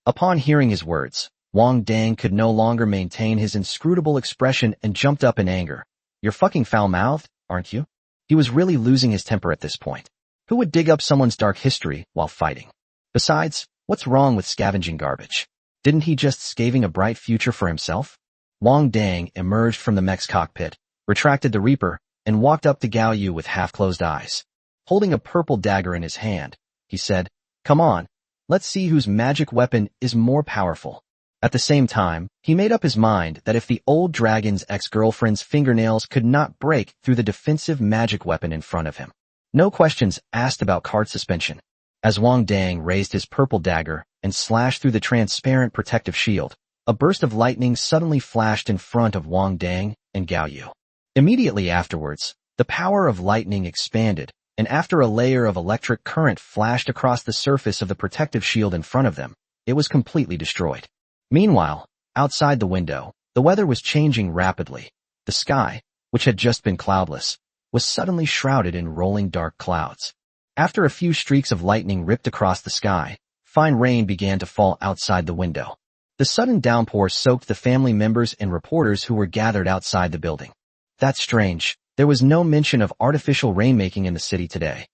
Upon hearing his words, Wang Dang could no longer maintain his inscrutable expression and jumped up in anger. You're fucking foul-mouthed, aren't you? He was really losing his temper at this point. Who would dig up someone's dark history while fighting? Besides, what's wrong with scavenging garbage? Didn't he just scavenge a bright future for himself? Wang Dang emerged from the mech's cockpit, retracted the Reaper, and walked up to Gao Yu with half-closed eyes. Holding a purple dagger in his hand, he said, Come on, let's see whose magic weapon is more powerful. At the same time, he made up his mind that if the old dragon's ex-girlfriend's fingernails could not break through the defensive magic weapon in front of him. No questions asked about card suspension. As Wang Dang raised his purple dagger and slashed through the transparent protective shield, a burst of lightning suddenly flashed in front of Wang Dang and Gao Yu. Immediately afterwards, the power of lightning expanded, and after a layer of electric current flashed across the surface of the protective shield in front of them, it was completely destroyed. Meanwhile, outside the window, the weather was changing rapidly. The sky, which had just been cloudless, was suddenly shrouded in rolling dark clouds. After a few streaks of lightning ripped across the sky, fine rain began to fall outside the window. The sudden downpour soaked the family members and reporters who were gathered outside the building. That's strange. There was no mention of artificial rainmaking in the city today.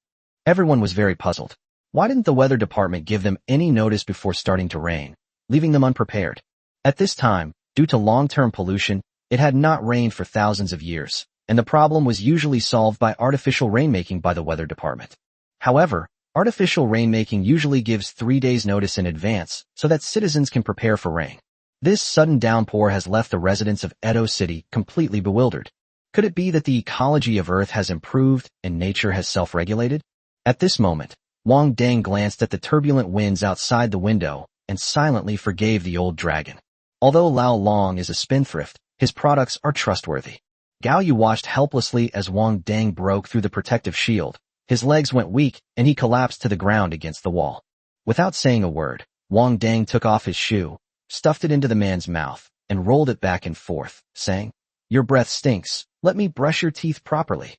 Everyone was very puzzled. Why didn't the weather department give them any notice before starting to rain, leaving them unprepared? At this time, due to long-term pollution, it had not rained for thousands of years, and the problem was usually solved by artificial rainmaking by the weather department. However, artificial rainmaking usually gives 3 days notice in advance so that citizens can prepare for rain. This sudden downpour has left the residents of Edo City completely bewildered. Could it be that the ecology of Earth has improved and nature has self-regulated? At this moment, Wang Dang glanced at the turbulent winds outside the window and silently forgave the old dragon. Although Lao Long is a spendthrift, his products are trustworthy. Gao Yu watched helplessly as Wang Dang broke through the protective shield. His legs went weak and he collapsed to the ground against the wall. Without saying a word, Wang Dang took off his shoe, stuffed it into the man's mouth, and rolled it back and forth, saying, Your breath stinks. Let me brush your teeth properly.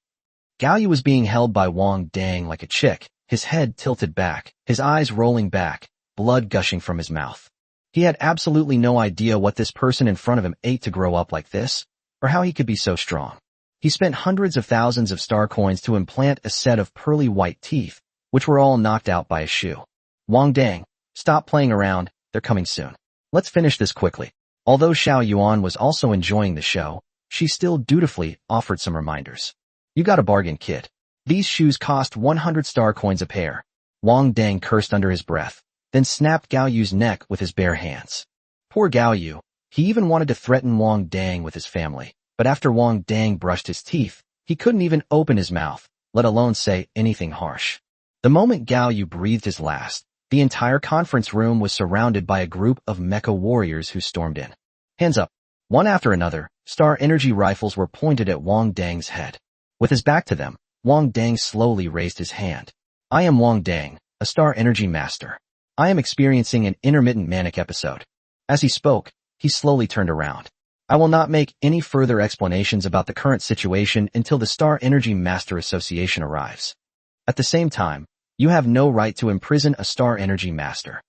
Gao Yu was being held by Wang Dang like a chick, his head tilted back, his eyes rolling back, blood gushing from his mouth. He had absolutely no idea what this person in front of him ate to grow up like this, or how he could be so strong. He spent hundreds of thousands of star coins to implant a set of pearly white teeth, which were all knocked out by a shoe. Wang Dang, stop playing around, they're coming soon. Let's finish this quickly. Although Xiao Yuan was also enjoying the show, she still dutifully offered some reminders. You got a bargain, kid. These shoes cost 100 star coins a pair. Wang Dang cursed under his breath, then snapped Gao Yu's neck with his bare hands. Poor Gao Yu. He even wanted to threaten Wang Dang with his family, But after Wang Dang brushed his teeth, he couldn't even open his mouth, let alone say anything harsh. The moment Gao Yu breathed his last, the entire conference room was surrounded by a group of mecha warriors who stormed in. Hands up. One after another, star energy rifles were pointed at Wang Dang's head. With his back to them, Wang Dang slowly raised his hand. I am Wang Dang, a star energy master. I am experiencing an intermittent manic episode. As he spoke, he slowly turned around. I will not make any further explanations about the current situation until the Star Energy Master Association arrives. At the same time, you have no right to imprison a Star Energy Master.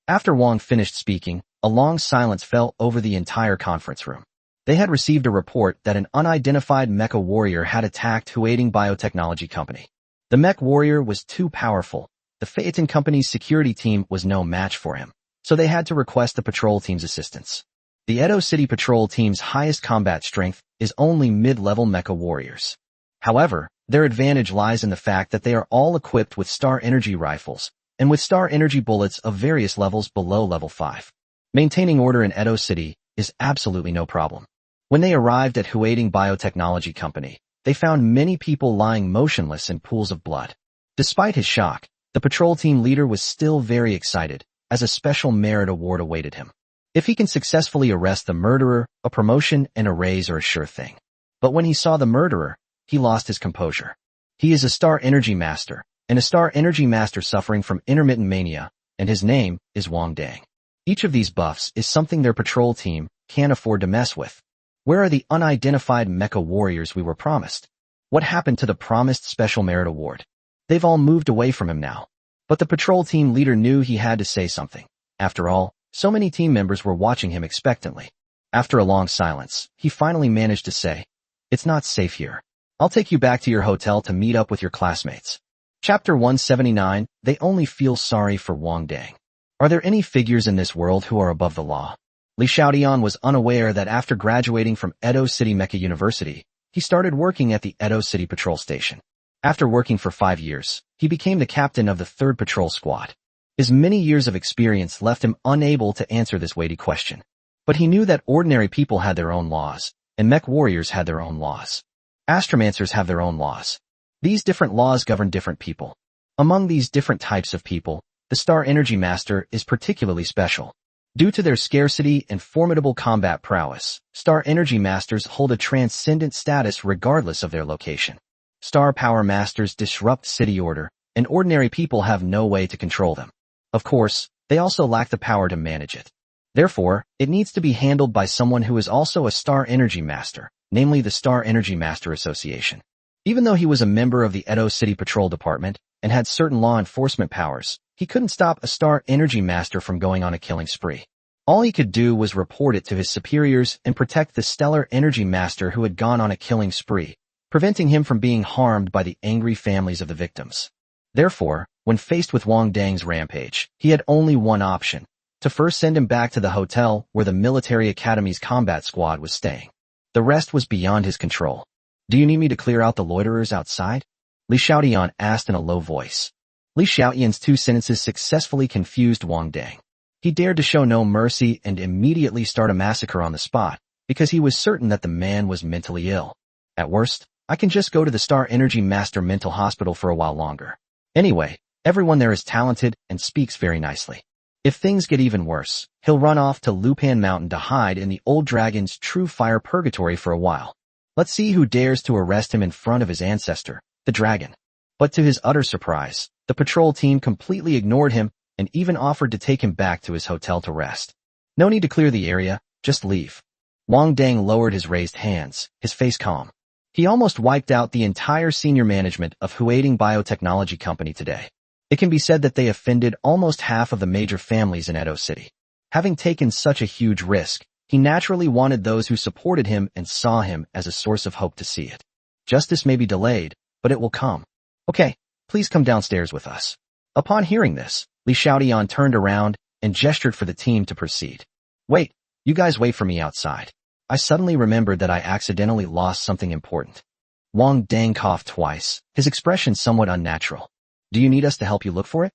After Wang finished speaking, a long silence fell over the entire conference room. They had received a report that an unidentified mecha warrior had attacked Huading Biotechnology Company. The mech warrior was too powerful. The Phaeton Company's security team was no match for him, so they had to request the patrol team's assistance. The Edo City Patrol Team's highest combat strength is only mid-level mecha warriors. However, their advantage lies in the fact that they are all equipped with Star Energy rifles, and with Star Energy bullets of various levels below level 5. Maintaining order in Edo City is absolutely no problem. When they arrived at Huading Biotechnology Company, they found many people lying motionless in pools of blood. Despite his shock, the patrol team leader was still very excited, as a special merit award awaited him. If he can successfully arrest the murderer, a promotion and a raise are a sure thing. But when he saw the murderer, he lost his composure. He is a Star Energy Master, and a Star Energy Master suffering from intermittent mania, and his name is Wang Dang. Each of these buffs is something their patrol team can't afford to mess with. Where are the unidentified mecha warriors we were promised? What happened to the promised special merit award? They've all moved away from him now. But the patrol team leader knew he had to say something. After all, so many team members were watching him expectantly. After a long silence, he finally managed to say, "It's not safe here. I'll take you back to your hotel to meet up with your classmates." Chapter 179, They Only Feel Sorry for Wang Dang. Are there any figures in this world who are above the law? Li Xiaodian was unaware that after graduating from Edo City Mecha University, he started working at the Edo City Patrol Station. After working for 5 years, he became the captain of the 3rd Patrol Squad. His many years of experience left him unable to answer this weighty question. But he knew that ordinary people had their own laws, and mech warriors had their own laws. Astromancers have their own laws. These different laws govern different people. Among these different types of people, the Star Energy Master is particularly special. Due to their scarcity and formidable combat prowess, Star Energy Masters hold a transcendent status regardless of their location. Star Power Masters disrupt city order, and ordinary people have no way to control them. Of course, they also lack the power to manage it. Therefore, it needs to be handled by someone who is also a Star Energy Master, namely the Star Energy Master Association. Even though he was a member of the Edo City Patrol Department and had certain law enforcement powers, he couldn't stop a Star Energy Master from going on a killing spree. All he could do was report it to his superiors and protect the Stellar Energy Master who had gone on a killing spree, preventing him from being harmed by the angry families of the victims. Therefore, when faced with Wang Dang's rampage, he had only one option: to first send him back to the hotel where the military academy's combat squad was staying. The rest was beyond his control. "Do you need me to clear out the loiterers outside?" Li Xiaodian asked in a low voice. Li Xiaodian's 2 sentences successfully confused Wang Dang. He dared to show no mercy and immediately start a massacre on the spot, because he was certain that the man was mentally ill. At worst, I can just go to the Star Energy Master Mental Hospital for a while longer. Anyway, everyone there is talented and speaks very nicely. If things get even worse, he'll run off to Lupan Mountain to hide in the old dragon's true fire purgatory for a while. Let's see who dares to arrest him in front of his ancestor, the dragon. But to his utter surprise, the patrol team completely ignored him and even offered to take him back to his hotel to rest. No need to clear the area, just leave. Wang Dang lowered his raised hands, his face calm. He almost wiped out the entire senior management of Huading Biotechnology Company today. It can be said that they offended almost half of the major families in Edo City. Having taken such a huge risk, he naturally wanted those who supported him and saw him as a source of hope to see it. Justice may be delayed, but it will come. Okay, please come downstairs with us. Upon hearing this, Li Xiaodian turned around and gestured for the team to proceed. Wait, you guys wait for me outside. I suddenly remembered that I accidentally lost something important. Wang Dang coughed twice, his expression somewhat unnatural. Do you need us to help you look for it?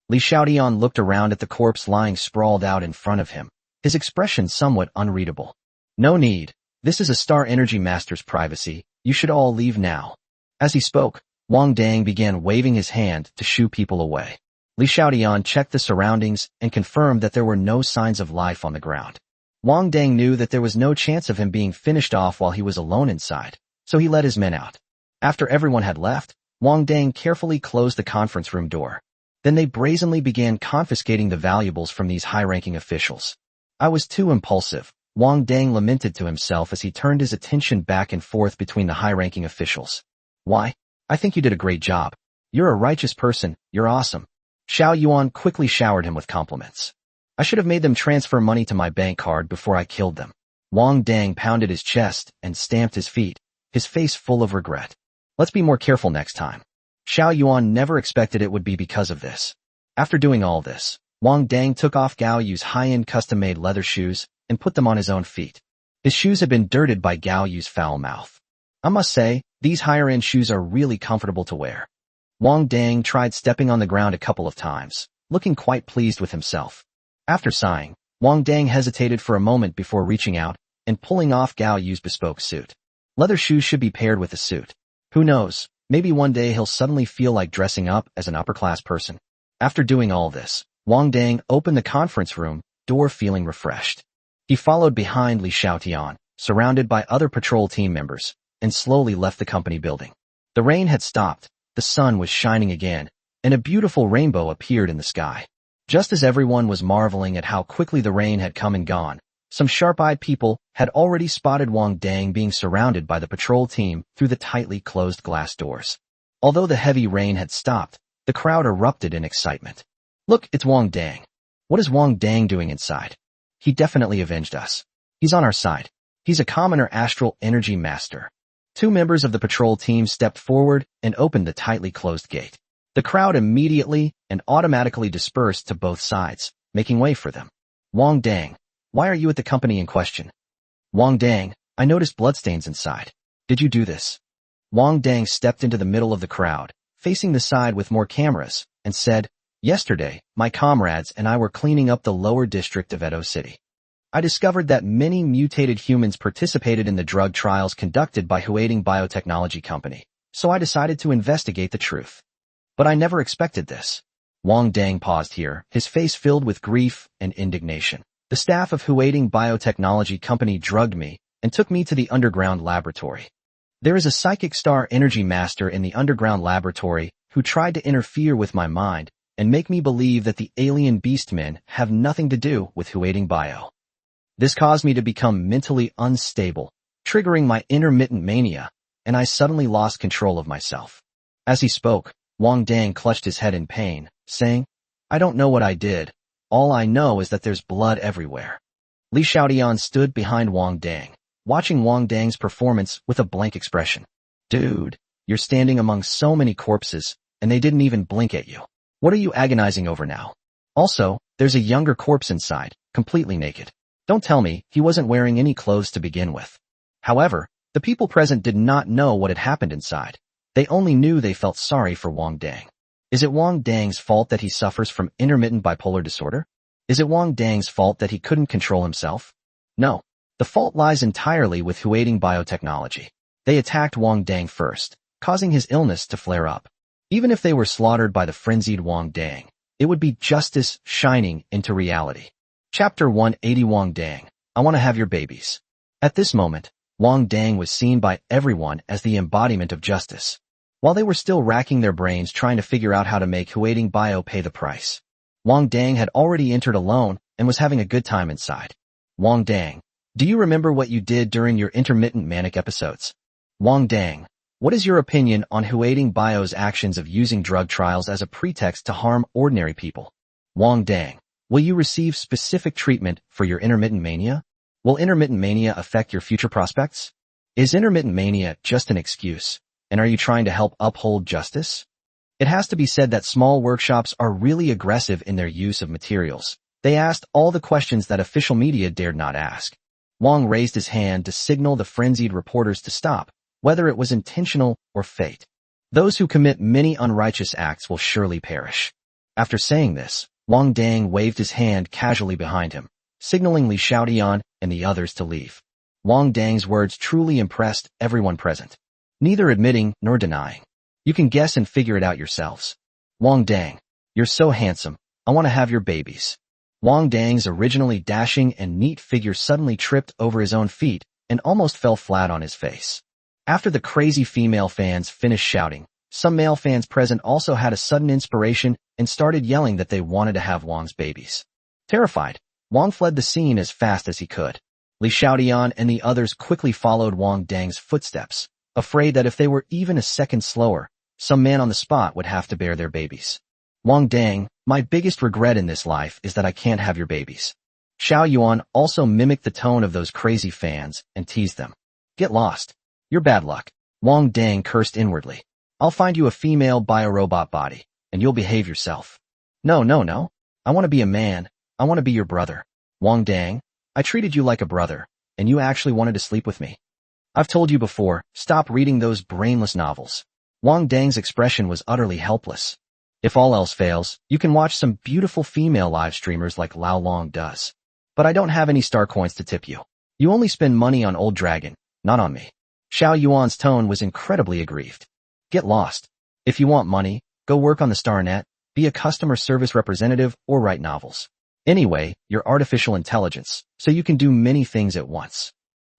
Li Xiaodian looked around at the corpse lying sprawled out in front of him, his expression somewhat unreadable. No need. This is a Star Energy Master's privacy. You should all leave now. As he spoke, Wang Dang began waving his hand to shoo people away. Li Xiaotian checked the surroundings and confirmed that there were no signs of life on the ground. Wang Dang knew that there was no chance of him being finished off while he was alone inside, so he led his men out. After everyone had left, Wang Dang carefully closed the conference room door. Then they brazenly began confiscating the valuables from these high-ranking officials. I was too impulsive, Wang Dang lamented to himself as he turned his attention back and forth between the high-ranking officials. Why? I think you did a great job. You're a righteous person, you're awesome. Xiao Yuan quickly showered him with compliments. I should have made them transfer money to my bank card before I killed them. Wang Dang pounded his chest and stamped his feet, his face full of regret. Let's be more careful next time. Xiao Yuan never expected it would be because of this. After doing all this, Wang Dang took off Gao Yu's high-end custom-made leather shoes and put them on his own feet. His shoes had been dirted by Gao Yu's foul mouth. I must say, these higher-end shoes are really comfortable to wear. Wang Dang tried stepping on the ground a couple of times, looking quite pleased with himself. After sighing, Wang Dang hesitated for a moment before reaching out and pulling off Gao Yu's bespoke suit. Leather shoes should be paired with the suit. Who knows, maybe one day he'll suddenly feel like dressing up as an upper-class person. After doing all this, Wang Dang opened the conference room door feeling refreshed. He followed behind Li Xiaotian, surrounded by other patrol team members, and slowly left the company building. The rain had stopped, the sun was shining again, and a beautiful rainbow appeared in the sky. Just as everyone was marveling at how quickly the rain had come and gone, some sharp-eyed people had already spotted Wang Dang being surrounded by the patrol team through the tightly closed glass doors. Although the heavy rain had stopped, the crowd erupted in excitement. Look, it's Wang Dang. What is Wang Dang doing inside? He definitely avenged us. He's on our side. He's a commoner astral energy master. Two members of the patrol team stepped forward and opened the tightly closed gate. The crowd immediately and automatically dispersed to both sides, making way for them. Wang Dang, why are you at the company in question? Wang Dang, I noticed bloodstains inside. Did you do this? Wang Dang stepped into the middle of the crowd, facing the side with more cameras, and said, Yesterday, my comrades and I were cleaning up the lower district of Edo City. I discovered that many mutated humans participated in the drug trials conducted by Huading Biotechnology Company, so I decided to investigate the truth. But I never expected this. Wang Dang paused here, his face filled with grief and indignation. The staff of Huading Biotechnology Company drugged me and took me to the underground laboratory. There is a psychic star energy master in the underground laboratory who tried to interfere with my mind and make me believe that the alien beastmen have nothing to do with Huading Bio. This caused me to become mentally unstable, triggering my intermittent mania, and I suddenly lost control of myself. As he spoke, Wang Dang clutched his head in pain, saying, I don't know what I did. All I know is that there's blood everywhere. Li Xiaotian stood behind Wang Dang, watching Wang Dang's performance with a blank expression. Dude, you're standing among so many corpses, and they didn't even blink at you. What are you agonizing over now? Also, there's a younger corpse inside, completely naked. Don't tell me he wasn't wearing any clothes to begin with. However, the people present did not know what had happened inside. They only knew they felt sorry for Wang Dang. Is it Wang Dang's fault that he suffers from intermittent bipolar disorder? Is it Wang Dang's fault that he couldn't control himself? No. The fault lies entirely with Huading Biotechnology. They attacked Wang Dang first, causing his illness to flare up. Even if they were slaughtered by the frenzied Wang Dang, it would be justice shining into reality. Chapter 180 Wang Dang, I want to have your babies. At this moment, Wang Dang was seen by everyone as the embodiment of justice. While they were still racking their brains trying to figure out how to make Huading Bio pay the price, Wang Dang had already entered alone and was having a good time inside. Wang Dang, do you remember what you did during your intermittent manic episodes? Wang Dang, what is your opinion on Huading Bio's actions of using drug trials as a pretext to harm ordinary people? Wang Dang, will you receive specific treatment for your intermittent mania? Will intermittent mania affect your future prospects? Is intermittent mania just an excuse, and are you trying to help uphold justice? It has to be said that small workshops are really aggressive in their use of materials. They asked all the questions that official media dared not ask. Wang raised his hand to signal the frenzied reporters to stop, whether it was intentional or fate. Those who commit many unrighteous acts will surely perish. After saying this, Wang Dang waved his hand casually behind him, signaling Li Xiaotian and the others to leave. Wang Dang's words truly impressed everyone present, neither admitting nor denying. You can guess and figure it out yourselves. Wang Dang, you're so handsome. I want to have your babies. Wang Dang's originally dashing and neat figure suddenly tripped over his own feet and almost fell flat on his face. After the crazy female fans finished shouting, some male fans present also had a sudden inspiration and started yelling that they wanted to have Wang's babies. Terrified, Wang fled the scene as fast as he could. Li Xiaodian and the others quickly followed Wang Dang's footsteps, afraid that if they were even a second slower, some man on the spot would have to bear their babies. Wang Dang, my biggest regret in this life is that I can't have your babies. Xiao Yuan also mimicked the tone of those crazy fans and teased them. Get lost. You're bad luck. Wang Dang cursed inwardly. I'll find you a female biorobot body, and you'll behave yourself. No. I want to be a man. I want to be your brother. Wang Dang, I treated you like a brother, and you actually wanted to sleep with me. I've told you before, stop reading those brainless novels. Wang Dang's expression was utterly helpless. If all else fails, you can watch some beautiful female live streamers like Lao Long does. But I don't have any star coins to tip you. You only spend money on Old Dragon, not on me. Xiao Yuan's tone was incredibly aggrieved. Get lost. If you want money, go work on the StarNet, be a customer service representative, or write novels. Anyway, you're artificial intelligence, so you can do many things at once.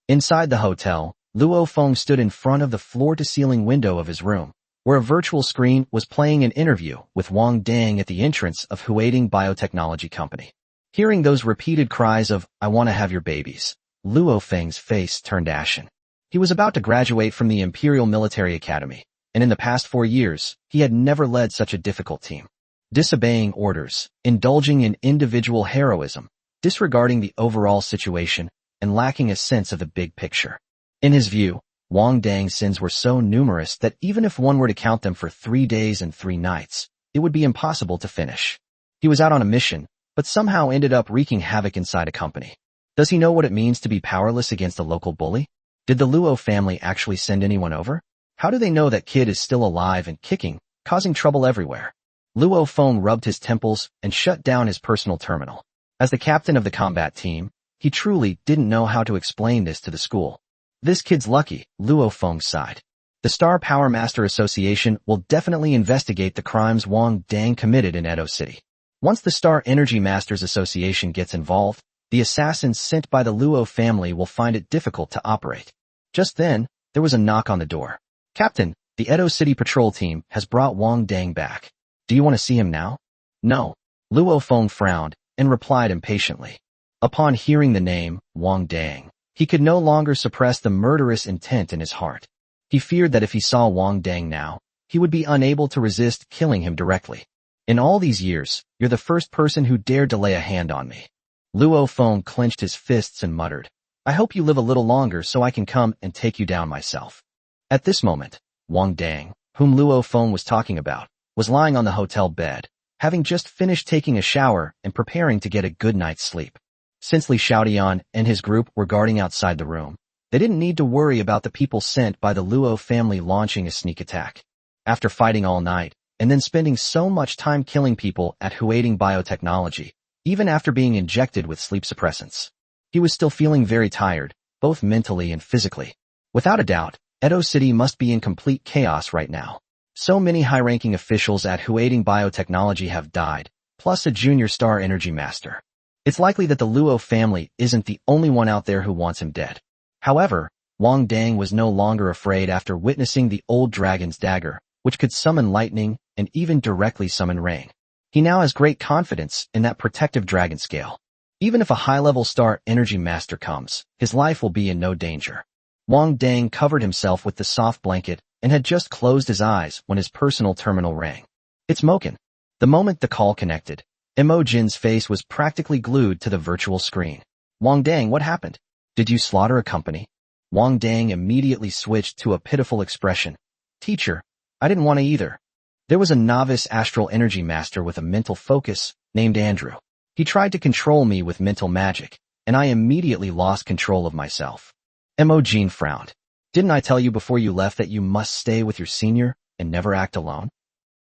Inside the hotel, Luo Feng stood in front of the floor-to-ceiling window of his room, where a virtual screen was playing an interview with Wang Dang at the entrance of Huading Biotechnology Company. Hearing those repeated cries of, I want to have your babies, Luo Feng's face turned ashen. He was about to graduate from the Imperial Military Academy, and in the past 4 years, he had never led such a difficult team. Disobeying orders, indulging in individual heroism, disregarding the overall situation, and lacking a sense of the big picture. In his view, Wang Dang's sins were so numerous that even if one were to count them for 3 days and 3 nights, it would be impossible to finish. He was out on a mission, but somehow ended up wreaking havoc inside a company. Does he know what it means to be powerless against a local bully? Did the Luo family actually send anyone over? How do they know that kid is still alive and kicking, causing trouble everywhere? Luo Feng rubbed his temples and shut down his personal terminal. As the captain of the combat team, he truly didn't know how to explain this to the school. This kid's lucky, Luo Feng sighed. The Star Power Master Association will definitely investigate the crimes Wang Dang committed in Edo City. Once the Star Energy Masters Association gets involved, the assassins sent by the Luo family will find it difficult to operate. Just then, there was a knock on the door. Captain, the Edo City Patrol team has brought Wang Dang back. Do you want to see him now? No. Luo Feng frowned and replied impatiently. Upon hearing the name, Wang Dang, he could no longer suppress the murderous intent in his heart. He feared that if he saw Wang Dang now, he would be unable to resist killing him directly. In all these years, you're the first person who dared to lay a hand on me. Luo Feng clenched his fists and muttered, I hope you live a little longer so I can come and take you down myself. At this moment, Wang Dang, whom Luo Feng was talking about, was lying on the hotel bed, having just finished taking a shower and preparing to get a good night's sleep. Since Li Xiaodian and his group were guarding outside the room, they didn't need to worry about the people sent by the Luo family launching a sneak attack. After fighting all night, and then spending so much time killing people at Huading Biotechnology, even after being injected with sleep suppressants, he was still feeling very tired, both mentally and physically. Without a doubt, Edo City must be in complete chaos right now. So many high-ranking officials at Huading Biotechnology have died, plus a junior Star Energy Master. It's likely that the Luo family isn't the only one out there who wants him dead. However, Wang Dang was no longer afraid after witnessing the old dragon's dagger, which could summon lightning and even directly summon rain. He now has great confidence in that protective dragon scale. Even if a high-level Star Energy Master comes, his life will be in no danger. Wang Dang covered himself with the soft blanket and had just closed his eyes when his personal terminal rang. It's Moken. The moment the call connected, Emojin's face was practically glued to the virtual screen. Wang Dang, what happened? Did you slaughter a company? Wang Dang immediately switched to a pitiful expression. Teacher, I didn't want to either. There was a novice astral energy master with a mental focus named Andrew. He tried to control me with mental magic, and I immediately lost control of myself. Emojin frowned. Didn't I tell you before you left that you must stay with your senior and never act alone?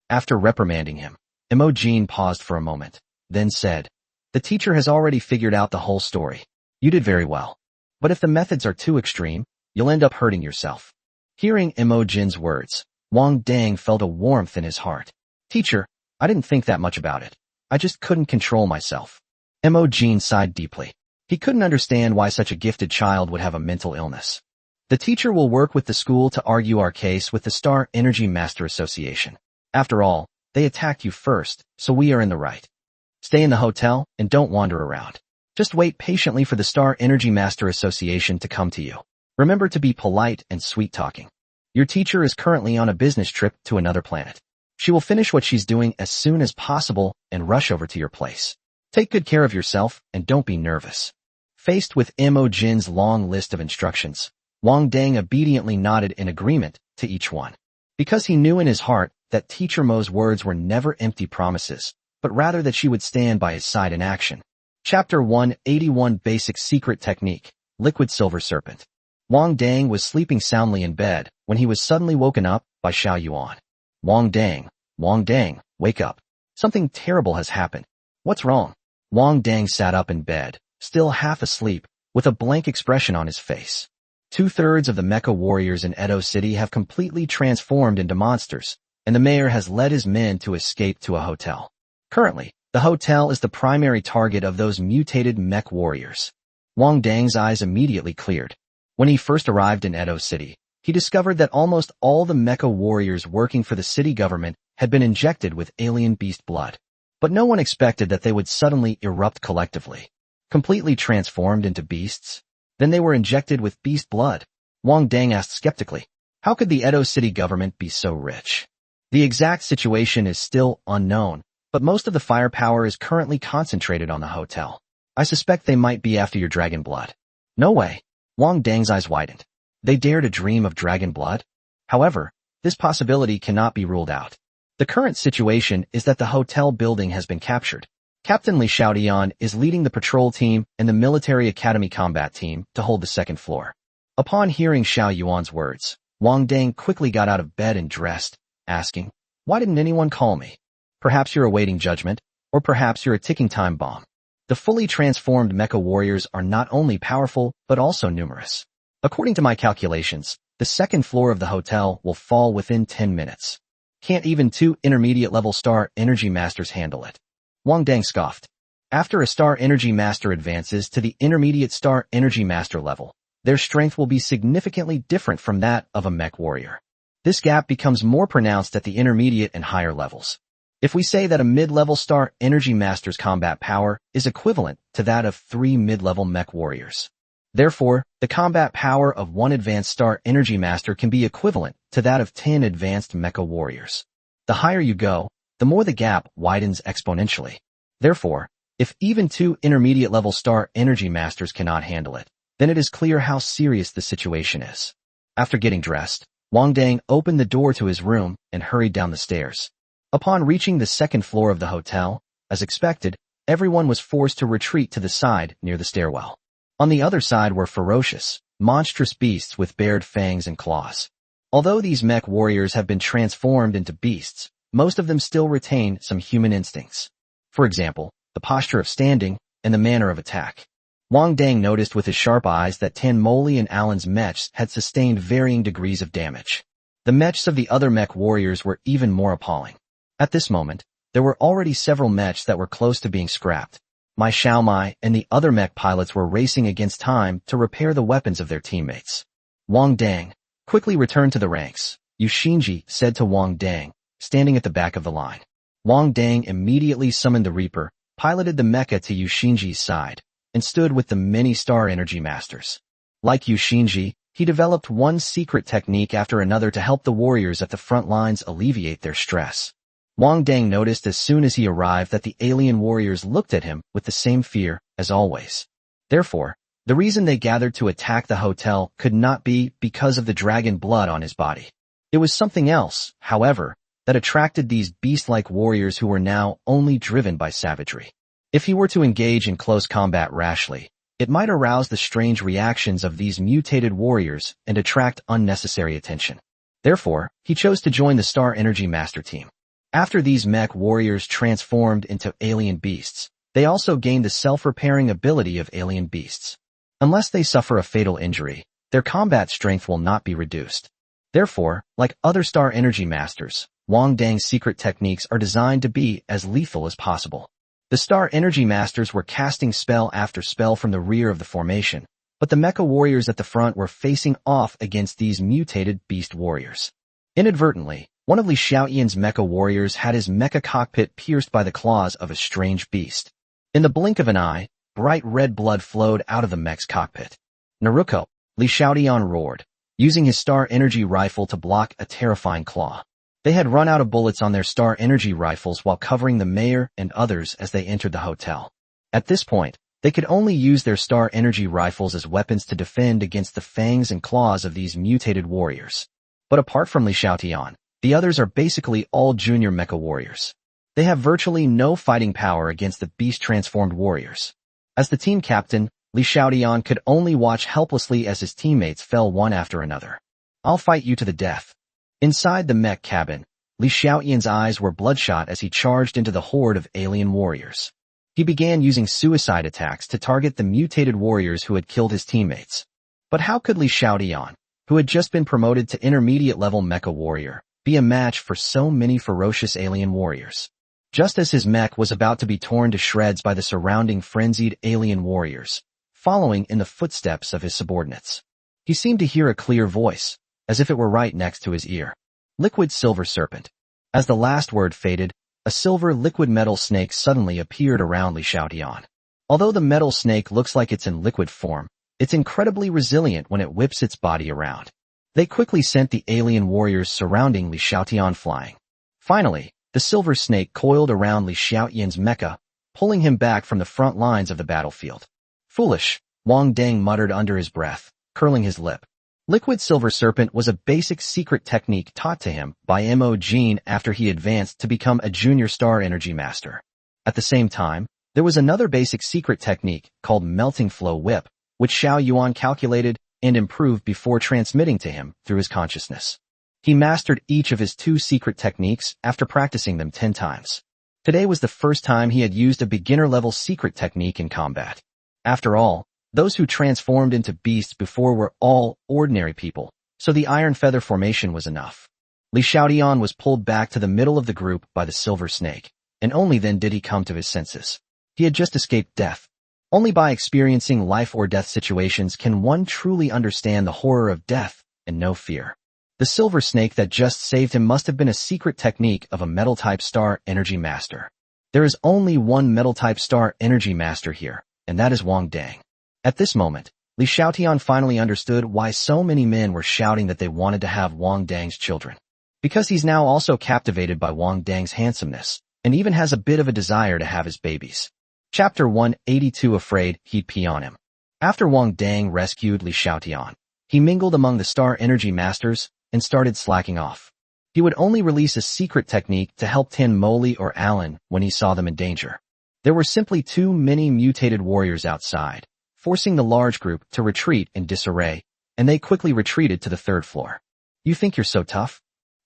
After reprimanding him, Emojin paused for a moment, then said, the teacher has already figured out the whole story. You did very well. But if the methods are too extreme, you'll end up hurting yourself. Hearing Imojin's words, Wang Dang felt a warmth in his heart. Teacher, I didn't think that much about it. I just couldn't control myself. Imojin sighed deeply. He couldn't understand why such a gifted child would have a mental illness. The teacher will work with the school to argue our case with the Star Energy Master Association. After all, they attacked you first, so we are in the right. Stay in the hotel and don't wander around. Just wait patiently for the Star Energy Master Association to come to you. Remember to be polite and sweet-talking. Your teacher is currently on a business trip to another planet. She will finish what she's doing as soon as possible and rush over to your place. Take good care of yourself and don't be nervous. Faced with Imojin's long list of instructions, Wang Dang obediently nodded in agreement to each one. Because he knew in his heart that Teacher Mo's words were never empty promises, but rather that she would stand by his side in action. Chapter 181 Basic Secret Technique, Liquid Silver Serpent. Wang Dang was sleeping soundly in bed when he was suddenly woken up by Xiao Yuan. Wang Dang, wake up. Something terrible has happened. What's wrong? Wang Dang sat up in bed, still half asleep, with a blank expression on his face. 2/3 of the mecha warriors in Edo City have completely transformed into monsters, and the mayor has led his men to escape to a hotel. Currently, the hotel is the primary target of those mutated mech warriors. Wang Dang's eyes immediately cleared. When he first arrived in Edo City, he discovered that almost all the mecha warriors working for the city government had been injected with alien beast blood. But no one expected that they would suddenly erupt collectively. Completely transformed into beasts? Then they were injected with beast blood. Wang Dang asked skeptically, how could the Edo City government be so rich? The exact situation is still unknown, but most of the firepower is currently concentrated on the hotel. I suspect they might be after your dragon blood. No way. Wang Dang's eyes widened. They dare to dream of dragon blood? However, this possibility cannot be ruled out. The current situation is that the hotel building has been captured. Captain Li Xiaodian is leading the patrol team and the military academy combat team to hold the second floor. Upon hearing Xiao Yuan's words, Wang Dang quickly got out of bed and dressed, asking, why didn't anyone call me? Perhaps you're awaiting judgment, or perhaps you're a ticking time bomb. The fully transformed mecha warriors are not only powerful, but also numerous. According to my calculations, the second floor of the hotel will fall within 10 minutes. Can't even 2 intermediate-level Star Energy Masters handle it. Wang Dang scoffed. After a Star Energy Master advances to the intermediate Star Energy Master level, their strength will be significantly different from that of a mech warrior. This gap becomes more pronounced at the intermediate and higher levels. If we say that a mid-level Star Energy Master's combat power is equivalent to that of 3 mid-level mech warriors. Therefore, the combat power of 1 advanced Star Energy Master can be equivalent to that of 10 advanced mecha warriors. The higher you go, the more the gap widens exponentially. Therefore, if even 2 intermediate-level Star Energy Masters cannot handle it, then it is clear how serious the situation is. After getting dressed, Wang Dang opened the door to his room and hurried down the stairs. Upon reaching the second floor of the hotel, as expected, everyone was forced to retreat to the side near the stairwell. On the other side were ferocious, monstrous beasts with bared fangs and claws. Although these mech warriors have been transformed into beasts, most of them still retain some human instincts. For example, the posture of standing and the manner of attack. Wang Dang noticed with his sharp eyes that Tan Moli and Alan's mechs had sustained varying degrees of damage. The mechs of the other mech warriors were even more appalling. At this moment, there were already several mechs that were close to being scrapped. Mai Xiaomai and the other mech pilots were racing against time to repair the weapons of their teammates. Wang Dang quickly returned to the ranks, Yu Xinji said to Wang Dang, standing at the back of the line. Wang Dang immediately summoned the Reaper, piloted the mecha to Yu Xinji's side, and stood with the many Star Energy Masters. Like Yu Xinji, he developed one secret technique after another to help the warriors at the front lines alleviate their stress. Wang Dang noticed as soon as he arrived that the alien warriors looked at him with the same fear as always. Therefore, the reason they gathered to attack the hotel could not be because of the dragon blood on his body. It was something else, however, that attracted these beast-like warriors who were now only driven by savagery. If he were to engage in close combat rashly, it might arouse the strange reactions of these mutated warriors and attract unnecessary attention. Therefore, he chose to join the Star Energy Master team. After these mech warriors transformed into alien beasts, they also gained the self-repairing ability of alien beasts. Unless they suffer a fatal injury, their combat strength will not be reduced. Therefore, like other Star Energy Masters, Wang Dang's secret techniques are designed to be as lethal as possible. The Star Energy Masters were casting spell after spell from the rear of the formation, but the Mecha Warriors at the front were facing off against these mutated Beast Warriors. Inadvertently, one of Li Xiaoyan's Mecha Warriors had his mecha cockpit pierced by the claws of a strange beast. In the blink of an eye, bright red blood flowed out of the mech's cockpit. Naruko, Li Xiaoyan roared, using his Star Energy rifle to block a terrifying claw. They had run out of bullets on their Star Energy rifles while covering the mayor and others as they entered the hotel. At this point, they could only use their Star Energy rifles as weapons to defend against the fangs and claws of these mutated warriors. But apart from Li Xiaoyan, the others are basically all junior mecha warriors. They have virtually no fighting power against the beast-transformed warriors. As the team captain, Li Xiaoyan could only watch helplessly as his teammates fell one after another. "I'll fight you to the death." Inside the mech cabin, Li Xiaoyan's eyes were bloodshot as he charged into the horde of alien warriors. He began using suicide attacks to target the mutated warriors who had killed his teammates. But how could Li Xiaoyan, who had just been promoted to intermediate-level mecha warrior, be a match for so many ferocious alien warriors? Just as his mech was about to be torn to shreds by the surrounding frenzied alien warriors, following in the footsteps of his subordinates, he seemed to hear a clear voice, as if it were right next to his ear. "Liquid Silver Serpent." As the last word faded, a silver liquid metal snake suddenly appeared around Li Xiaoyan. Although the metal snake looks like it's in liquid form, it's incredibly resilient when it whips its body around. They quickly sent the alien warriors surrounding Li Xiaoyan flying. Finally, the silver snake coiled around Li Xiaoyan's mecha, pulling him back from the front lines of the battlefield. "Foolish," Wang Dang muttered under his breath, curling his lip. Liquid Silver Serpent was a basic secret technique taught to him by Mo Jin after he advanced to become a junior Star Energy Master. At the same time, there was another basic secret technique called Melting Flow Whip, which Xiao Yuan calculated and improved before transmitting to him through his consciousness. He mastered each of his two secret techniques after practicing them 10 times. Today was the first time he had used a beginner-level secret technique in combat. After all, those who transformed into beasts before were all ordinary people, so the Iron Feather formation was enough. Li Xiaoyan was pulled back to the middle of the group by the Silver Snake, and only then did he come to his senses. He had just escaped death. Only by experiencing life or death situations can one truly understand the horror of death and know fear. The Silver Snake that just saved him must have been a secret technique of a Metal-type Star Energy Master. There is only one Metal-type Star Energy Master here, and that is Wang Dang. At this moment, Li Xiaoyan finally understood why so many men were shouting that they wanted to have Wang Dang's children. Because he's now also captivated by Wang Dang's handsomeness, and even has a bit of a desire to have his babies. Chapter 182 Afraid He'd pee on him. After Wang Dang rescued Li Xiaoyan, he mingled among the Star Energy Masters and started slacking off. He would only release a secret technique to help Tin Moly or Alan when he saw them in danger. There were simply too many mutated warriors outside, forcing the large group to retreat in disarray, and they quickly retreated to the 3rd floor. "You think you're so tough?"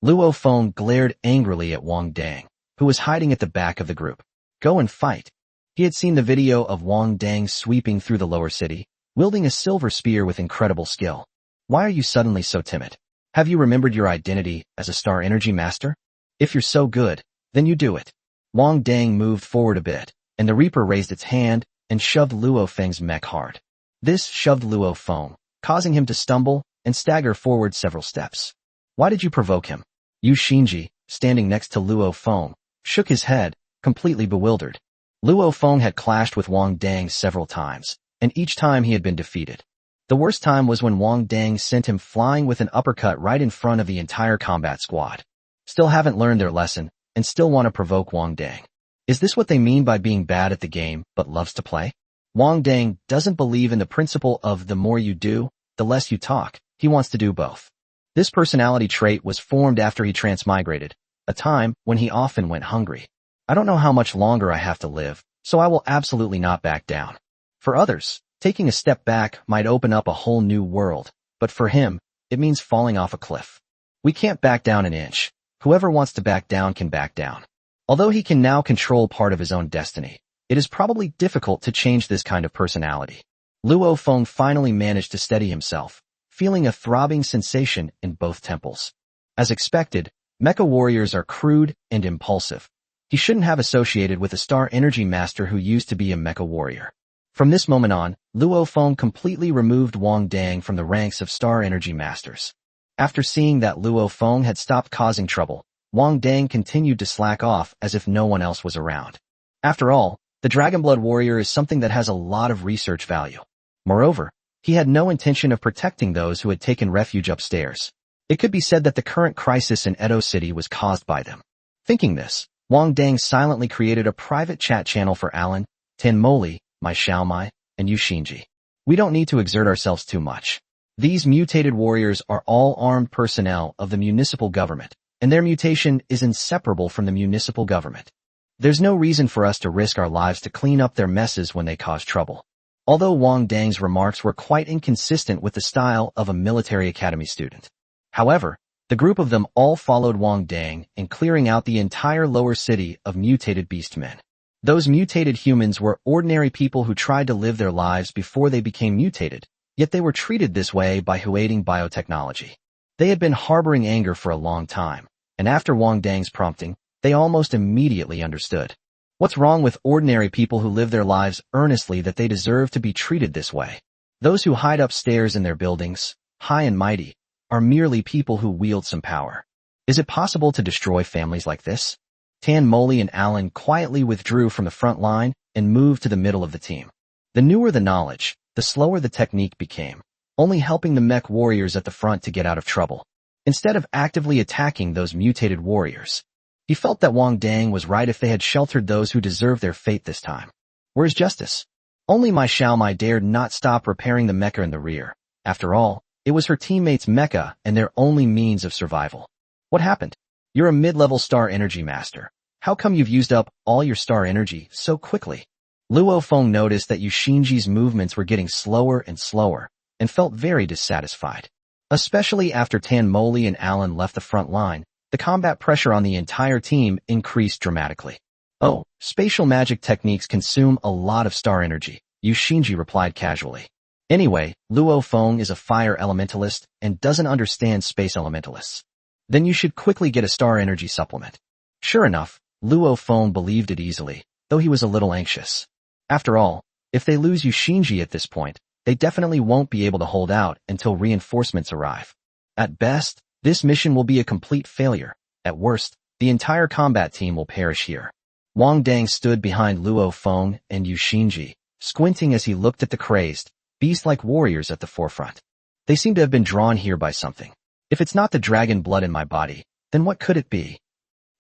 Luo Feng glared angrily at Wang Dang, who was hiding at the back of the group. "Go and fight." He had seen the video of Wang Dang sweeping through the lower city, wielding a silver spear with incredible skill. "Why are you suddenly so timid? Have you remembered your identity as a Star Energy Master? If you're so good, then you do it." Wang Dang moved forward a bit, and the Reaper raised its hand and shoved Luo Feng's mech hard. This shoved Luo Feng, causing him to stumble and stagger forward several steps. "Why did you provoke him?" Yu Xinji, standing next to Luo Feng, shook his head, completely bewildered. Luo Feng had clashed with Wang Dang several times, and each time he had been defeated. The worst time was when Wang Dang sent him flying with an uppercut right in front of the entire combat squad. Still haven't learned their lesson, and still want to provoke Wang Dang. Is this what they mean by being bad at the game, but loves to play? Wang Dang doesn't believe in the principle of the more you do, the less you talk. He wants to do both. This personality trait was formed after he transmigrated, a time when he often went hungry. "I don't know how much longer I have to live, so I will absolutely not back down." For others, taking a step back might open up a whole new world, but for him, it means falling off a cliff. We can't back down an inch. Whoever wants to back down can back down. Although he can now control part of his own destiny, it is probably difficult to change this kind of personality. Luo Feng finally managed to steady himself, feeling a throbbing sensation in both temples. As expected, mecha warriors are crude and impulsive. He shouldn't have associated with a Star Energy Master who used to be a mecha warrior. From this moment on, Luo Feng completely removed Wang Dang from the ranks of Star Energy Masters. After seeing that Luo Feng had stopped causing trouble, Wang Dang continued to slack off as if no one else was around. After all, the Dragonblood Warrior is something that has a lot of research value. Moreover, he had no intention of protecting those who had taken refuge upstairs. It could be said that the current crisis in Edo City was caused by them. Thinking this, Wang Dang silently created a private chat channel for Alan, Tenmoli, Mai Xiaomai, and Yu Xinji. We don't need to exert ourselves too much. These mutated warriors are all armed personnel of the municipal government, and their mutation is inseparable from the municipal government. There's no reason for us to risk our lives to clean up their messes when they cause trouble. Although Wang Dang's remarks were quite inconsistent with the style of a military academy student. However, the group of them all followed Wang Dang in clearing out the entire lower city of mutated beastmen. Those mutated humans were ordinary people who tried to live their lives before they became mutated, yet they were treated this way by Huading Biotechnology. They had been harboring anger for a long time, and after Wang Dang's prompting, they almost immediately understood. What's wrong with ordinary people who live their lives earnestly that they deserve to be treated this way? Those who hide upstairs in their buildings, high and mighty, are merely people who wield some power. Is it possible to destroy families like this? Tenmoli and Alan quietly withdrew from the front line and moved to the middle of the team. The newer the knowledge, the slower the technique became, only helping the mech warriors at the front to get out of trouble. Instead of actively attacking those mutated warriors, he felt that Wang Dang was right if they had sheltered those who deserved their fate this time. Where's justice? Only Mai Xiaomai dared not stop repairing the mecha in the rear. After all, it was her teammates' mecha and their only means of survival. What happened? You're a mid-level Star Energy Master. How come you've used up all your Star Energy so quickly? Luo Feng noticed that Yu Xinji's movements were getting slower and slower, and felt very dissatisfied. Especially after Tenmoli and Alan left the front line, the combat pressure on the entire team increased dramatically. Oh, spatial magic techniques consume a lot of Star Energy, Yu Xinji replied casually. Anyway, Luo Feng is a fire elementalist and doesn't understand space elementalists. Then you should quickly get a Star Energy supplement. Sure enough, Luo Feng believed it easily, though he was a little anxious. After all, if they lose Yu Xinji at this point, they definitely won't be able to hold out until reinforcements arrive. At best, this mission will be a complete failure. At worst, the entire combat team will perish here. Wang Dang stood behind Luo Feng and Yu Xinji, squinting as he looked at the crazed, beast-like warriors at the forefront. They seem to have been drawn here by something. If it's not the dragon blood in my body, then what could it be?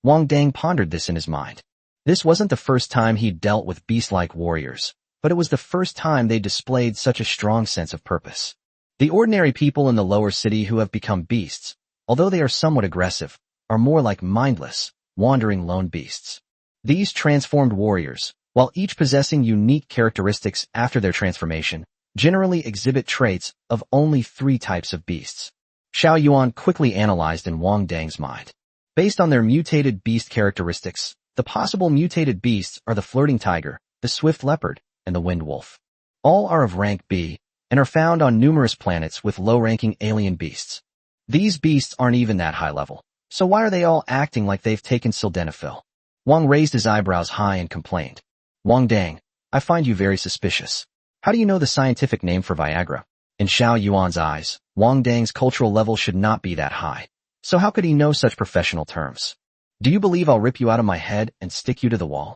Wang Dang pondered this in his mind. This wasn't the first time he'd dealt with beast-like warriors, but it was the first time they displayed such a strong sense of purpose. The ordinary people in the lower city who have become beasts, although they are somewhat aggressive, are more like mindless, wandering lone beasts. These transformed warriors, while each possessing unique characteristics after their transformation, generally exhibit traits of only 3 types of beasts. Xiao Yuan quickly analyzed in Wang Dang's mind. Based on their mutated beast characteristics, the possible mutated beasts are the flirting tiger, the swift leopard, and the wind wolf. All are of rank B, and are found on numerous planets with low-ranking alien beasts. These beasts aren't even that high level, so why are they all acting like they've taken sildenafil? Wang raised his eyebrows high and complained. Wang Dang, I find you very suspicious. How do you know the scientific name for Viagra? In Xiao Yuan's eyes, Wang Dang's cultural level should not be that high. So how could he know such professional terms? Do you believe I'll rip you out of my head and stick you to the wall?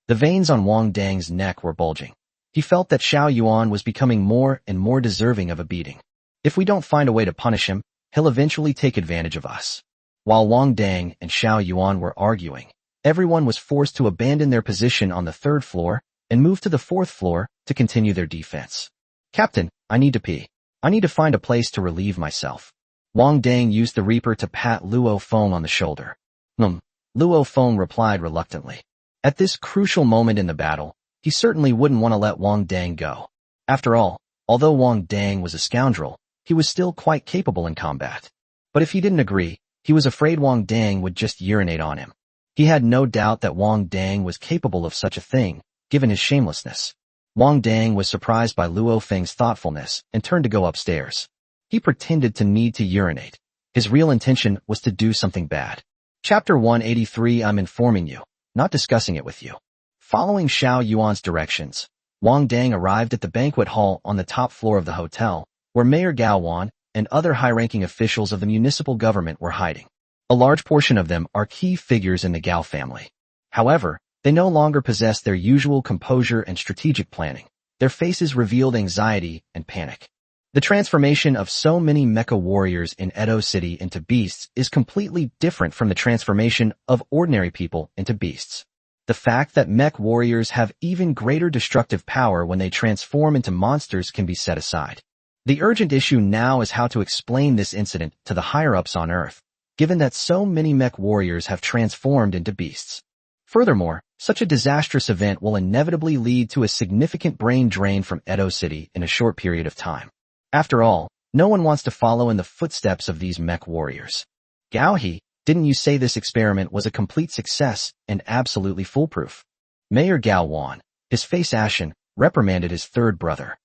The veins on Wang Dang's neck were bulging. He felt that Xiao Yuan was becoming more and more deserving of a beating. If we don't find a way to punish him, he'll eventually take advantage of us. While Wang Dang and Xiao Yuan were arguing, everyone was forced to abandon their position on the 3rd floor and move to the 4th floor to continue their defense. Captain, I need to pee. I need to find a place to relieve myself. Wang Dang used the Reaper to pat Luo Feng on the shoulder. Luo Feng replied reluctantly. At this crucial moment in the battle, he certainly wouldn't want to let Wang Dang go. After all, although Wang Dang was a scoundrel, he was still quite capable in combat. But if he didn't agree, he was afraid Wang Dang would just urinate on him. He had no doubt that Wang Dang was capable of such a thing, given his shamelessness. Wang Dang was surprised by Luo Feng's thoughtfulness and turned to go upstairs. He pretended to need to urinate. His real intention was to do something bad. Chapter 183. I'm informing you, not discussing it with you. Following Xiao Yuan's directions, Wang Dang arrived at the banquet hall on the top floor of the hotel, where Mayor Gao Wan and other high-ranking officials of the municipal government were hiding. A large portion of them are key figures in the Gao family. However, they no longer possess their usual composure and strategic planning. Their faces revealed anxiety and panic. The transformation of so many mecha warriors in Edo City into beasts is completely different from the transformation of ordinary people into beasts. The fact that mech warriors have even greater destructive power when they transform into monsters can be set aside. The urgent issue now is how to explain this incident to the higher-ups on Earth, given that so many mech warriors have transformed into beasts. Furthermore, such a disastrous event will inevitably lead to a significant brain drain from Edo City in a short period of time. After all, no one wants to follow in the footsteps of these mech warriors. Gao He, didn't you say this experiment was a complete success and absolutely foolproof? Mayor Gao Wan, his face ashen, reprimanded his third brother.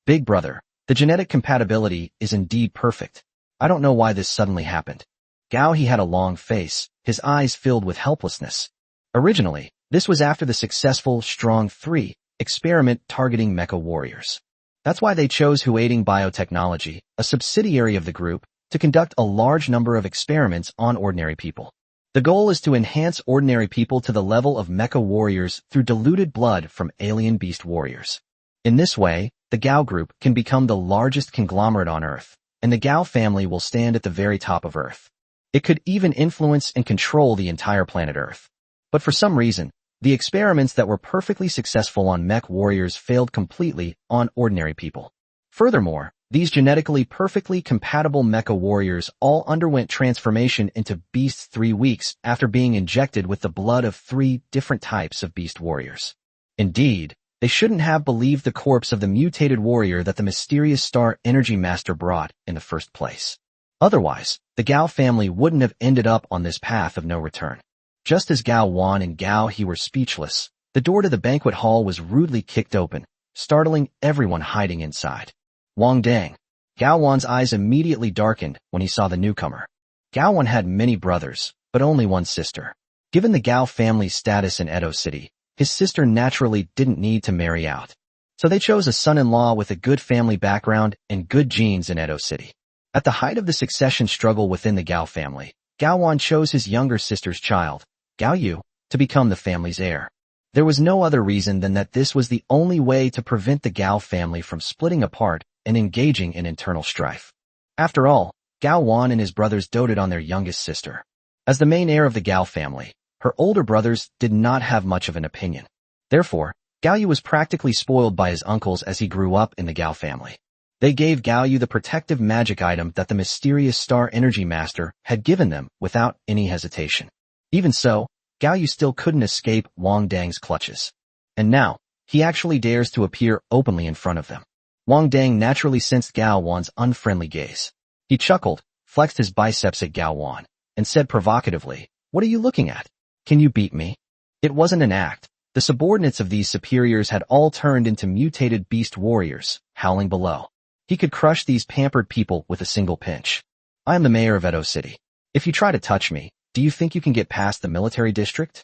Big brother, the genetic compatibility is indeed perfect. I don't know why this suddenly happened. Gao He had a long face, his eyes filled with helplessness. Originally, this was after the successful Strong 3 experiment targeting mecha warriors. That's why they chose Huading Biotechnology, a subsidiary of the group, to conduct a large number of experiments on ordinary people. The goal is to enhance ordinary people to the level of mecha warriors through diluted blood from alien beast warriors. In this way, the Gao Group can become the largest conglomerate on Earth, and the Gao family will stand at the very top of Earth. It could even influence and control the entire planet Earth. But for some reason, the experiments that were perfectly successful on mech warriors failed completely on ordinary people. Furthermore, these genetically perfectly compatible mecha warriors all underwent transformation into beasts 3 weeks after being injected with the blood of 3 different types of beast warriors. Indeed, they shouldn't have believed the corpse of the mutated warrior that the mysterious Star Energy Master brought in the first place. Otherwise, the Gao family wouldn't have ended up on this path of no return. Just as Gao Wan and Gao He were speechless, the door to the banquet hall was rudely kicked open, startling everyone hiding inside. Wang Dang. Gao Wan's eyes immediately darkened when he saw the newcomer. Gao Wan had many brothers, but only one sister. Given the Gao family's status in Edo City, his sister naturally didn't need to marry out. So they chose a son-in-law with a good family background and good genes in Edo City. At the height of the succession struggle within the Gao family, Gao Wan chose his younger sister's child, Gao Yu, to become the family's heir. There was no other reason than that this was the only way to prevent the Gao family from splitting apart and engaging in internal strife. After all, Gao Wan and his brothers doted on their youngest sister. As the main heir of the Gao family, her older brothers did not have much of an opinion. Therefore, Gao Yu was practically spoiled by his uncles as he grew up in the Gao family. They gave Gao Yu the protective magic item that the mysterious Star Energy Master had given them without any hesitation. Even so, Gao Yu still couldn't escape Wang Dang's clutches. And now, he actually dares to appear openly in front of them. Wang Dang naturally sensed Gao Wan's unfriendly gaze. He chuckled, flexed his biceps at Gao Wan, and said provocatively, "What are you looking at? Can you beat me?" It wasn't an act. The subordinates of these superiors had all turned into mutated beast warriors, howling below. He could crush these pampered people with a single pinch. I am the mayor of Edo City. If you try to touch me, do you think you can get past the military district?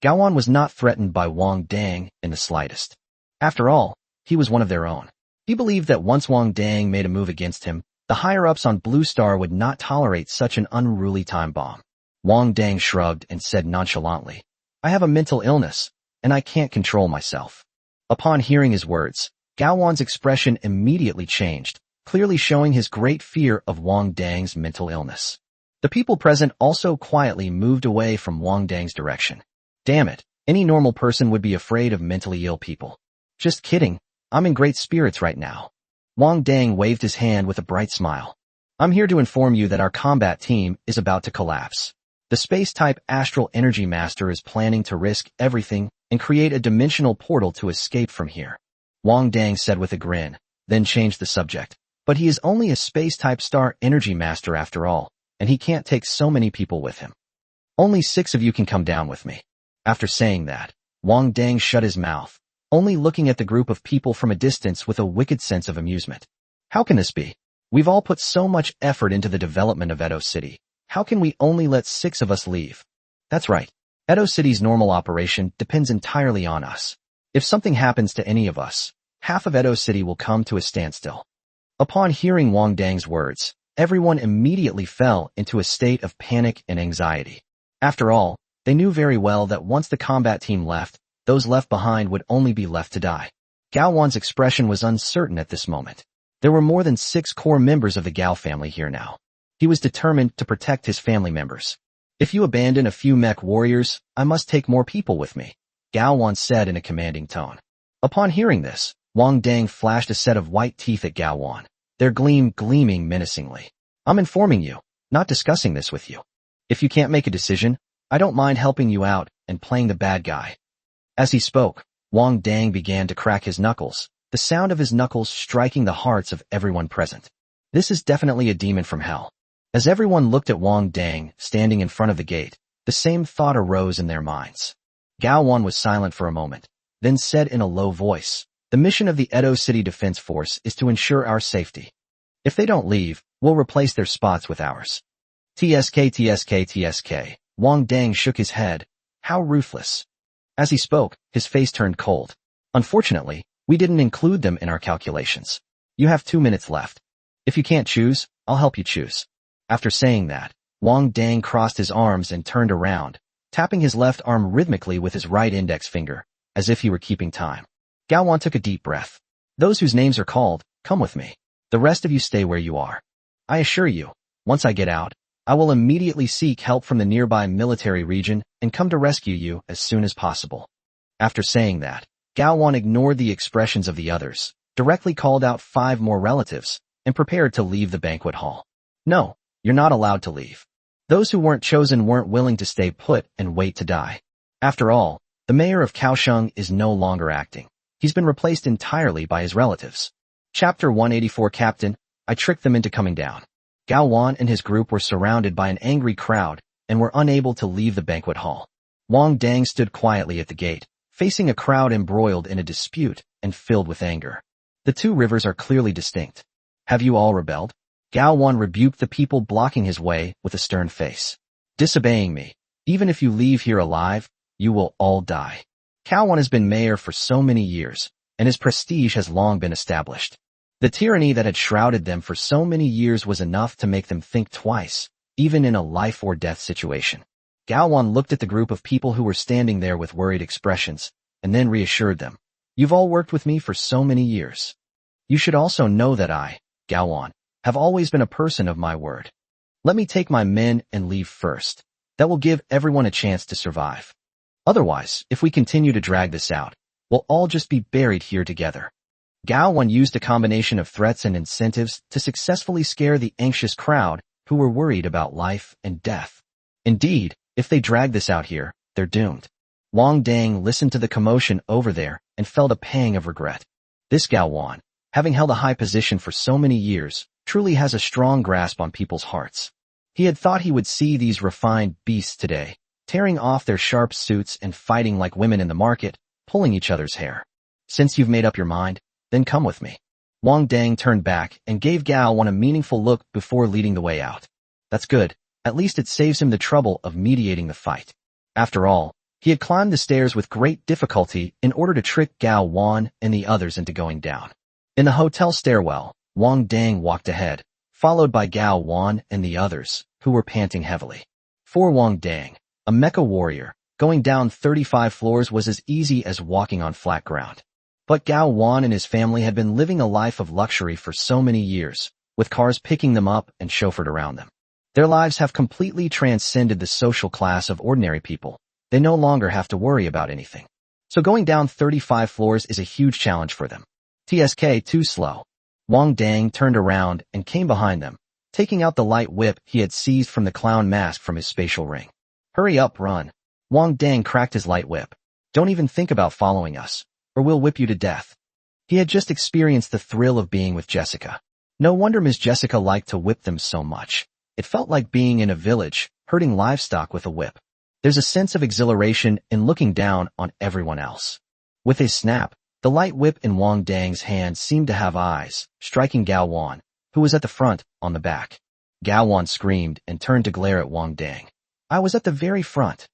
Gao Wan was not threatened by Wang Dang in the slightest. After all, he was one of their own. He believed that once Wang Dang made a move against him, the higher-ups on Blue Star would not tolerate such an unruly time bomb. Wang Dang shrugged and said nonchalantly, "I have a mental illness, and I can't control myself." Upon hearing his words, Gao Wan's expression immediately changed, clearly showing his great fear of Wang Dang's mental illness. The people present also quietly moved away from Wang Dang's direction. Damn it, any normal person would be afraid of mentally ill people. Just kidding, I'm in great spirits right now. Wang Dang waved his hand with a bright smile. I'm here to inform you that our combat team is about to collapse. The space-type Astral Energy Master is planning to risk everything and create a dimensional portal to escape from here. Wang Dang said with a grin, then changed the subject. But he is only a space-type Star Energy Master after all, and he can't take so many people with him. Only 6 of you can come down with me. After saying that, Wang Dang shut his mouth, only looking at the group of people from a distance with a wicked sense of amusement. How can this be? We've all put so much effort into the development of Edo City. How can we only let 6 of us leave? That's right. Edo City's normal operation depends entirely on us. If something happens to any of us, half of Edo City will come to a standstill. Upon hearing Wang Dang's words, everyone immediately fell into a state of panic and anxiety. After all, they knew very well that once the combat team left, those left behind would only be left to die. Gao Wan's expression was uncertain at this moment. There were more than 6 core members of the Gao family here now. He was determined to protect his family members. If you abandon a few mech warriors, I must take more people with me, Gao Wan said in a commanding tone. Upon hearing this, Wang Dang flashed a set of white teeth at Gao Wan, their gleam gleaming menacingly. I'm informing you, not discussing this with you. If you can't make a decision, I don't mind helping you out and playing the bad guy. As he spoke, Wang Dang began to crack his knuckles, the sound of his knuckles striking the hearts of everyone present. This is definitely a demon from hell. As everyone looked at Wang Dang standing in front of the gate, the same thought arose in their minds. Gao Wan was silent for a moment, then said in a low voice, the mission of the Edo City Defense Force is to ensure our safety. If they don't leave, we'll replace their spots with ours. TSK. Wang Dang shook his head. How ruthless. As he spoke, his face turned cold. Unfortunately, we didn't include them in our calculations. You have 2 minutes left. If you can't choose, I'll help you choose. After saying that, Wang Dang crossed his arms and turned around, tapping his left arm rhythmically with his right index finger, as if he were keeping time. Gao Wan took a deep breath. Those whose names are called, come with me. The rest of you stay where you are. I assure you, once I get out, I will immediately seek help from the nearby military region and come to rescue you as soon as possible. After saying that, Gao Wan ignored the expressions of the others, directly called out 5 more relatives, and prepared to leave the banquet hall. No, you're not allowed to leave. Those who weren't chosen weren't willing to stay put and wait to die. After all, the mayor of Kaohsiung is no longer acting. He's been replaced entirely by his relatives. Chapter 184 Captain, I tricked them into coming down. Gao Wan and his group were surrounded by an angry crowd and were unable to leave the banquet hall. Wang Dang stood quietly at the gate, facing a crowd embroiled in a dispute and filled with anger. The 2 rivers are clearly distinct. Have you all rebelled? Gao Wan rebuked the people blocking his way with a stern face. Disobeying me, even if you leave here alive, you will all die. Gao Wan has been mayor for so many years, and his prestige has long been established. The tyranny that had shrouded them for so many years was enough to make them think twice, even in a life-or-death situation. Gao Wan looked at the group of people who were standing there with worried expressions, and then reassured them. You've all worked with me for so many years. You should also know that I, Gao Wan, have always been a person of my word. Let me take my men and leave first. That will give everyone a chance to survive. Otherwise, if we continue to drag this out, we'll all just be buried here together. Gao Wan used a combination of threats and incentives to successfully scare the anxious crowd who were worried about life and death. Indeed, if they drag this out here, they're doomed. Wang Dang listened to the commotion over there and felt a pang of regret. This Gao Wan, having held a high position for so many years, truly has a strong grasp on people's hearts. He had thought he would see these refined beasts today, tearing off their sharp suits and fighting like women in the market, pulling each other's hair. Since you've made up your mind, then come with me. Wang Dang turned back and gave Gao Wan a meaningful look before leading the way out. That's good. At least it saves him the trouble of mediating the fight. After all, he had climbed the stairs with great difficulty in order to trick Gao Wan and the others into going down. In the hotel stairwell, Wang Dang walked ahead, followed by Gao Wan and the others, who were panting heavily. For Wang Dang, a mecha warrior, going down 35 floors was as easy as walking on flat ground. But Gao Wan and his family had been living a life of luxury for so many years, with cars picking them up and chauffeured around them. Their lives have completely transcended the social class of ordinary people. They no longer have to worry about anything. So going down 35 floors is a huge challenge for them. TSK too slow. Wang Dang turned around and came behind them, taking out the light whip he had seized from the clown mask from his spatial ring. Hurry up, run. Wang Dang cracked his light whip. Don't even think about following us, or we'll whip you to death. He had just experienced the thrill of being with Jessica. No wonder Miss Jessica liked to whip them so much. It felt like being in a village, herding livestock with a whip. There's a sense of exhilaration in looking down on everyone else. With a snap, The light whip in Wang Dang's hand seemed to have eyes, striking Gao Wan, who was at the front, on the back. Gao Wan screamed and turned to glare at Wang Dang. I was at the very front.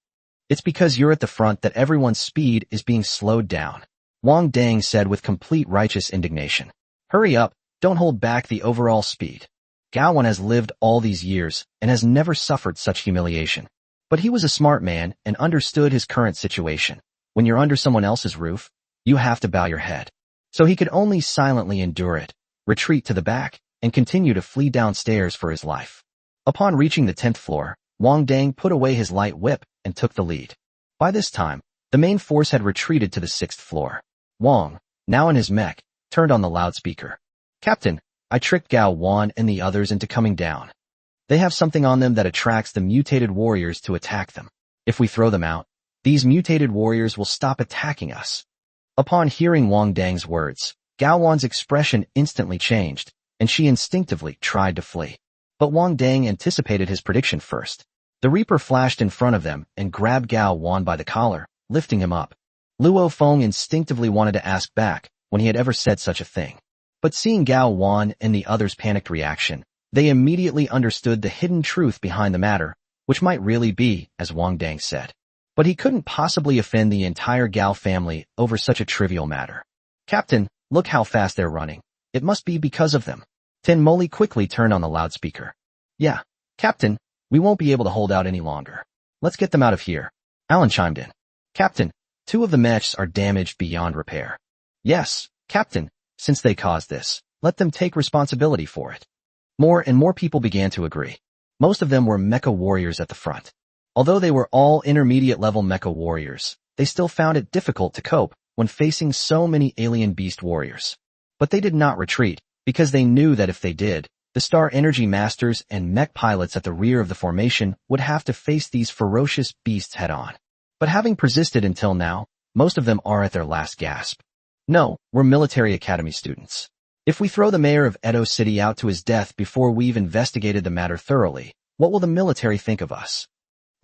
It's because you're at the front that everyone's speed is being slowed down, Wang Dang said with complete righteous indignation. Hurry up, don't hold back the overall speed. Gao Wan has lived all these years and has never suffered such humiliation. But he was a smart man and understood his current situation. When you're under someone else's roof, you have to bow your head. So he could only silently endure it, retreat to the back, and continue to flee downstairs for his life. Upon reaching the 10th floor, Wang Dang put away his light whip and took the lead. By this time, the main force had retreated to the 6th floor. Wang, now in his mech, turned on the loudspeaker. Captain, I tricked Gao Wan and the others into coming down. They have something on them that attracts the mutated warriors to attack them. If we throw them out, these mutated warriors will stop attacking us. Upon hearing Wang Dang's words, Gao Wan's expression instantly changed, and she instinctively tried to flee. But Wang Dang anticipated his prediction first. The Reaper flashed in front of them and grabbed Gao Wan by the collar, lifting him up. Luo Feng instinctively wanted to ask back when he had ever said such a thing. But seeing Gao Wan and the others' panicked reaction, they immediately understood the hidden truth behind the matter, which might really be, as Wang Dang said. But he couldn't possibly offend the entire Gao family over such a trivial matter. Captain, look how fast they're running. It must be because of them. Tin Moli quickly turned on the loudspeaker. Yeah, Captain, we won't be able to hold out any longer. Let's get them out of here. Alan chimed in. Captain, 2 of the mechs are damaged beyond repair. Yes, Captain, since they caused this, let them take responsibility for it. More and more people began to agree. Most of them were mecha warriors at the front. Although they were all intermediate-level mecha warriors, they still found it difficult to cope when facing so many alien beast warriors. But they did not retreat, because they knew that if they did, the Star Energy Masters and mech pilots at the rear of the formation would have to face these ferocious beasts head-on. But having persisted until now, most of them are at their last gasp. No, we're military academy students. If we throw the mayor of Edo City out to his death before we've investigated the matter thoroughly, what will the military think of us?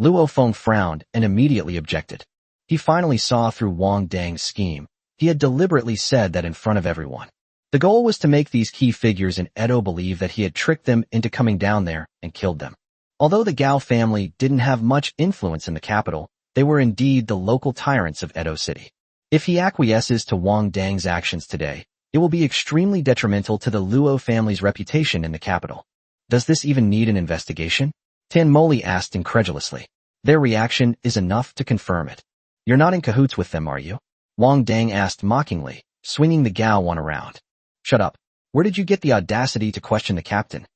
Luo Feng frowned and immediately objected. He finally saw through Wang Dang's scheme. He had deliberately said that in front of everyone. The goal was to make these key figures in Edo believe that he had tricked them into coming down there and killed them. Although the Gao family didn't have much influence in the capital, they were indeed the local tyrants of Edo City. If he acquiesces to Wang Dang's actions today, it will be extremely detrimental to the Luo family's reputation in the capital. Does this even need an investigation? Tin Moli asked incredulously. Their reaction is enough to confirm it. You're not in cahoots with them, are you? Wang Dang asked mockingly, swinging the Gao Wan around. Shut up. Where did you get the audacity to question the captain?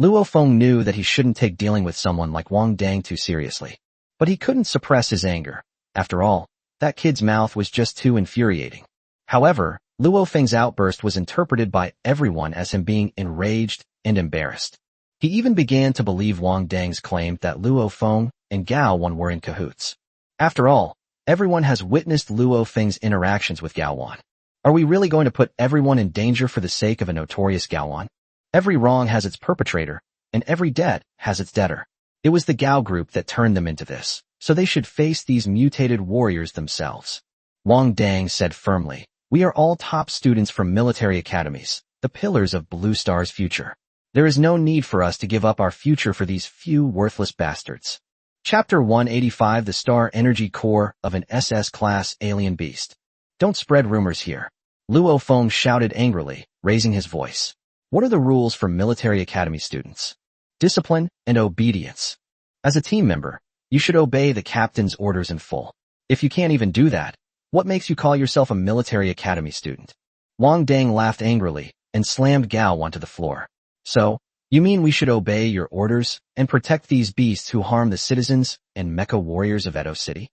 Luo Feng knew that he shouldn't take dealing with someone like Wang Dang too seriously. But he couldn't suppress his anger. After all, that kid's mouth was just too infuriating. However, Luo Feng's outburst was interpreted by everyone as him being enraged and embarrassed. He even began to believe Wang Dang's claim that Luo Feng and Gao Wan were in cahoots. After all, everyone has witnessed Luo Feng's interactions with Gao Wan. Are we really going to put everyone in danger for the sake of a notorious Gao Wan? Every wrong has its perpetrator, and every debt has its debtor. It was the Gao group that turned them into this, so they should face these mutated warriors themselves. Wang Dang said firmly, we are all top students from military academies, the pillars of Blue Star's future. There is no need for us to give up our future for these few worthless bastards. Chapter 185 The Star Energy Core of an SS-class alien beast. Don't spread rumors here. Luo Feng shouted angrily, raising his voice. What are the rules for military academy students? Discipline and obedience. As a team member, you should obey the captain's orders in full. If you can't even do that, what makes you call yourself a military academy student? Wang Dang laughed angrily and slammed Gao onto the floor. So, you mean we should obey your orders and protect these beasts who harm the citizens and mecha warriors of Edo City?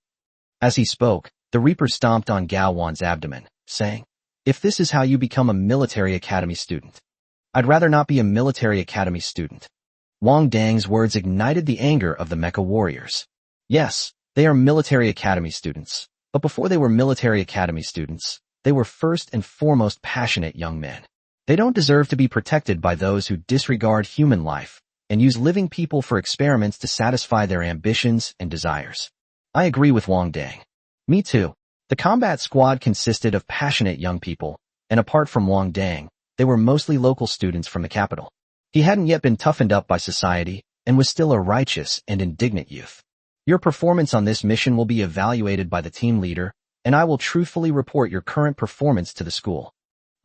As he spoke, the Reaper stomped on Gao Wan's abdomen, saying, if this is how you become a military academy student, I'd rather not be a military academy student. Wang Dang's words ignited the anger of the mecha warriors. Yes, they are military academy students, but before they were military academy students, they were first and foremost passionate young men. They don't deserve to be protected by those who disregard human life and use living people for experiments to satisfy their ambitions and desires. I agree with Wang Dang. Me too. The combat squad consisted of passionate young people, and apart from Wang Dang, they were mostly local students from the capital. He hadn't yet been toughened up by society and was still a righteous and indignant youth. Your performance on this mission will be evaluated by the team leader, and I will truthfully report your current performance to the school.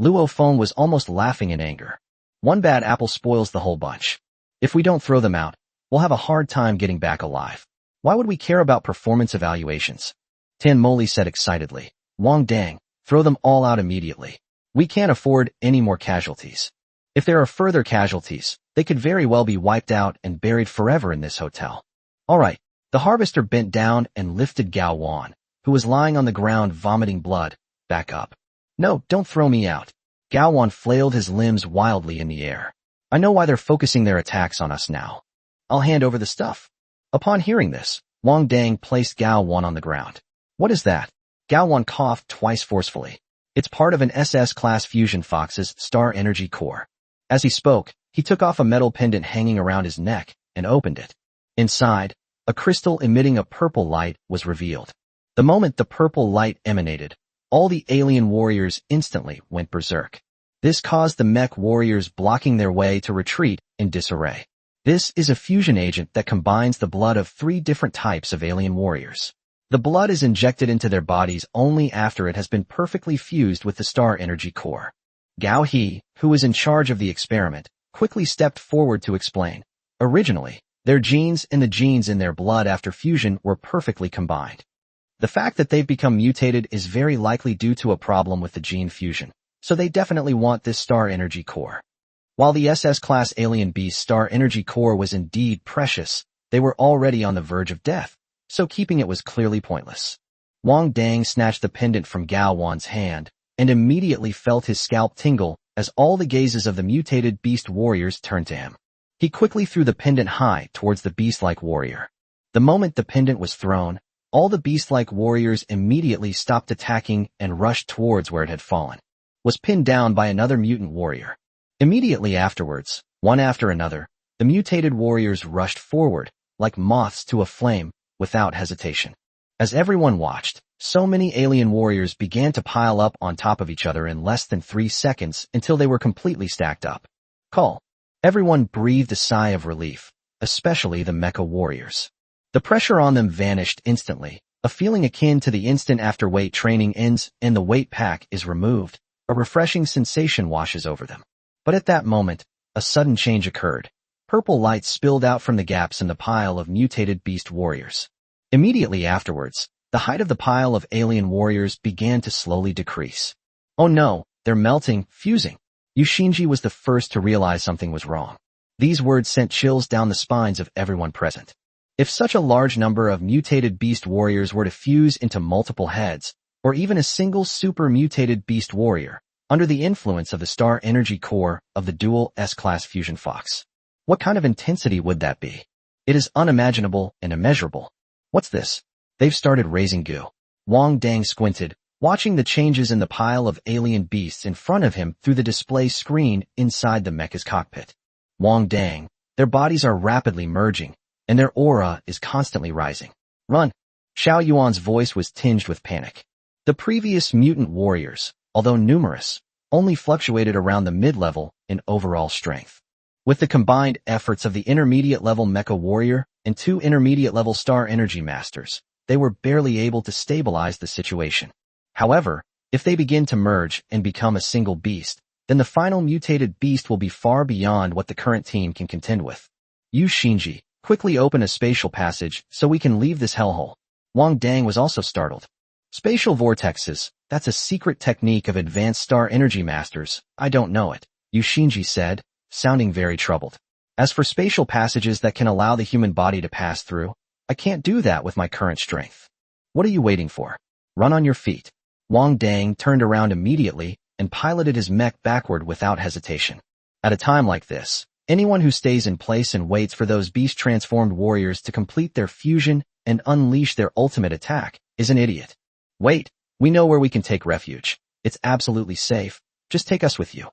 Luo Feng was almost laughing in anger. One bad apple spoils the whole bunch. If we don't throw them out, we'll have a hard time getting back alive. Why would we care about performance evaluations? Tan Moli said excitedly. Wang Dang, throw them all out immediately. We can't afford any more casualties. If there are further casualties, they could very well be wiped out and buried forever in this hotel. All right. The harvester bent down and lifted Gao Wan, who was lying on the ground vomiting blood, back up. No, don't throw me out. Gao Wan flailed his limbs wildly in the air. I know why they're focusing their attacks on us now. I'll hand over the stuff. Upon hearing this, Wang Dang placed Gao Wan on the ground. What is that? Gao Wan coughed twice forcefully. It's part of an SS-class Fusion Fox's Star Energy Core. As he spoke, he took off a metal pendant hanging around his neck and opened it. Inside, a crystal emitting a purple light was revealed. The moment the purple light emanated, all the alien warriors instantly went berserk. This caused the mech warriors blocking their way to retreat in disarray. This is a fusion agent that combines the blood of 3 different types of alien warriors. The blood is injected into their bodies only after it has been perfectly fused with the Star Energy Core. Gao He, who was in charge of the experiment, quickly stepped forward to explain. Originally, their genes and the genes in their blood after fusion were perfectly combined. The fact that they've become mutated is very likely due to a problem with the gene fusion, so they definitely want this Star Energy Core. While the SS-class Alien Beast Star Energy Core was indeed precious, they were already on the verge of death, so keeping it was clearly pointless. Wang Dang snatched the pendant from Gao Wan's hand, and immediately felt his scalp tingle as all the gazes of the mutated beast warriors turned to him. He quickly threw the pendant high towards the beast-like warrior. The moment the pendant was thrown, all the beast-like warriors immediately stopped attacking and rushed towards where it had fallen. Was pinned down by another mutant warrior. Immediately afterwards, one after another, the mutated warriors rushed forward, like moths to a flame, without hesitation. As everyone watched, so many alien warriors began to pile up on top of each other in less than 3 seconds until they were completely stacked up. Call. Everyone breathed a sigh of relief, especially the mecha warriors. The pressure on them vanished instantly, a feeling akin to the instant after weight training ends and the weight pack is removed. A refreshing sensation washes over them. But at that moment, a sudden change occurred. Purple light spilled out from the gaps in the pile of mutated beast warriors. Immediately afterwards, the height of the pile of alien warriors began to slowly decrease. Oh no, they're melting, fusing. Yushinji was the first to realize something was wrong. These words sent chills down the spines of everyone present. If such a large number of mutated beast warriors were to fuse into multiple heads, or even a single super mutated beast warrior, under the influence of the Star Energy Core of the dual S-Class Fusion Fox, what kind of intensity would that be? It is unimaginable and immeasurable. What's this? They've started raising goo. Wang Dang squinted, watching the changes in the pile of alien beasts in front of him through the display screen inside the mecha's cockpit. Wang Dang, their bodies are rapidly merging, and their aura is constantly rising. Run! Xiao Yuan's voice was tinged with panic. The previous mutant warriors, although numerous, only fluctuated around the mid-level in overall strength. With the combined efforts of the intermediate-level mecha warrior and 2 intermediate-level Star Energy Masters, they were barely able to stabilize the situation. However, if they begin to merge and become a single beast, then the final mutated beast will be far beyond what the current team can contend with. You Shinji, quickly open a spatial passage so we can leave this hellhole. Wang Dang was also startled. Spatial vortexes, that's a secret technique of advanced Star Energy Masters. I don't know it, Yushinji said, sounding very troubled. As for spatial passages that can allow the human body to pass through, I can't do that with my current strength. What are you waiting for? Run on your feet. Wang Dang turned around immediately and piloted his mech backward without hesitation. At a time like this, anyone who stays in place and waits for those beast-transformed warriors to complete their fusion and unleash their ultimate attack is an idiot. Wait, we know where we can take refuge. It's absolutely safe. Just take us with you.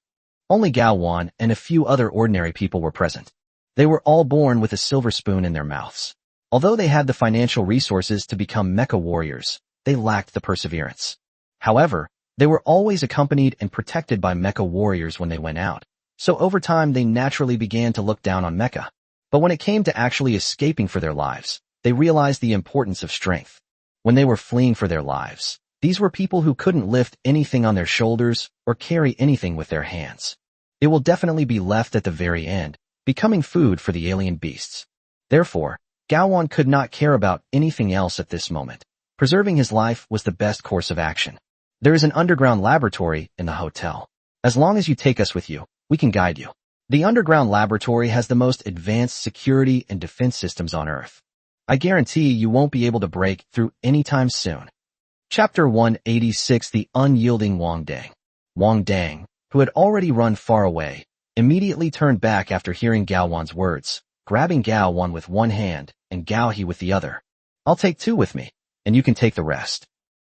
Only Gao Wan and a few other ordinary people were present. They were all born with a silver spoon in their mouths. Although they had the financial resources to become mecha warriors, they lacked the perseverance. However, they were always accompanied and protected by mecha warriors when they went out, so over time they naturally began to look down on mecha. But when it came to actually escaping for their lives, they realized the importance of strength. When they were fleeing for their lives, these were people who couldn't lift anything on their shoulders or carry anything with their hands. It will definitely be left at the very end, becoming food for the alien beasts. Therefore, Gao-Wan could not care about anything else at this moment. Preserving his life was the best course of action. There is an underground laboratory in the hotel. As long as you take us with you, we can guide you. The underground laboratory has the most advanced security and defense systems on Earth. I guarantee you won't be able to break through anytime soon. Chapter 186: The Unyielding Wang Dang. Wang Dang, who had already run far away, immediately turned back after hearing Gao-Wan's words, grabbing Gao-Wan with one hand and Gao-He with the other. I'll take two with me, and you can take the rest.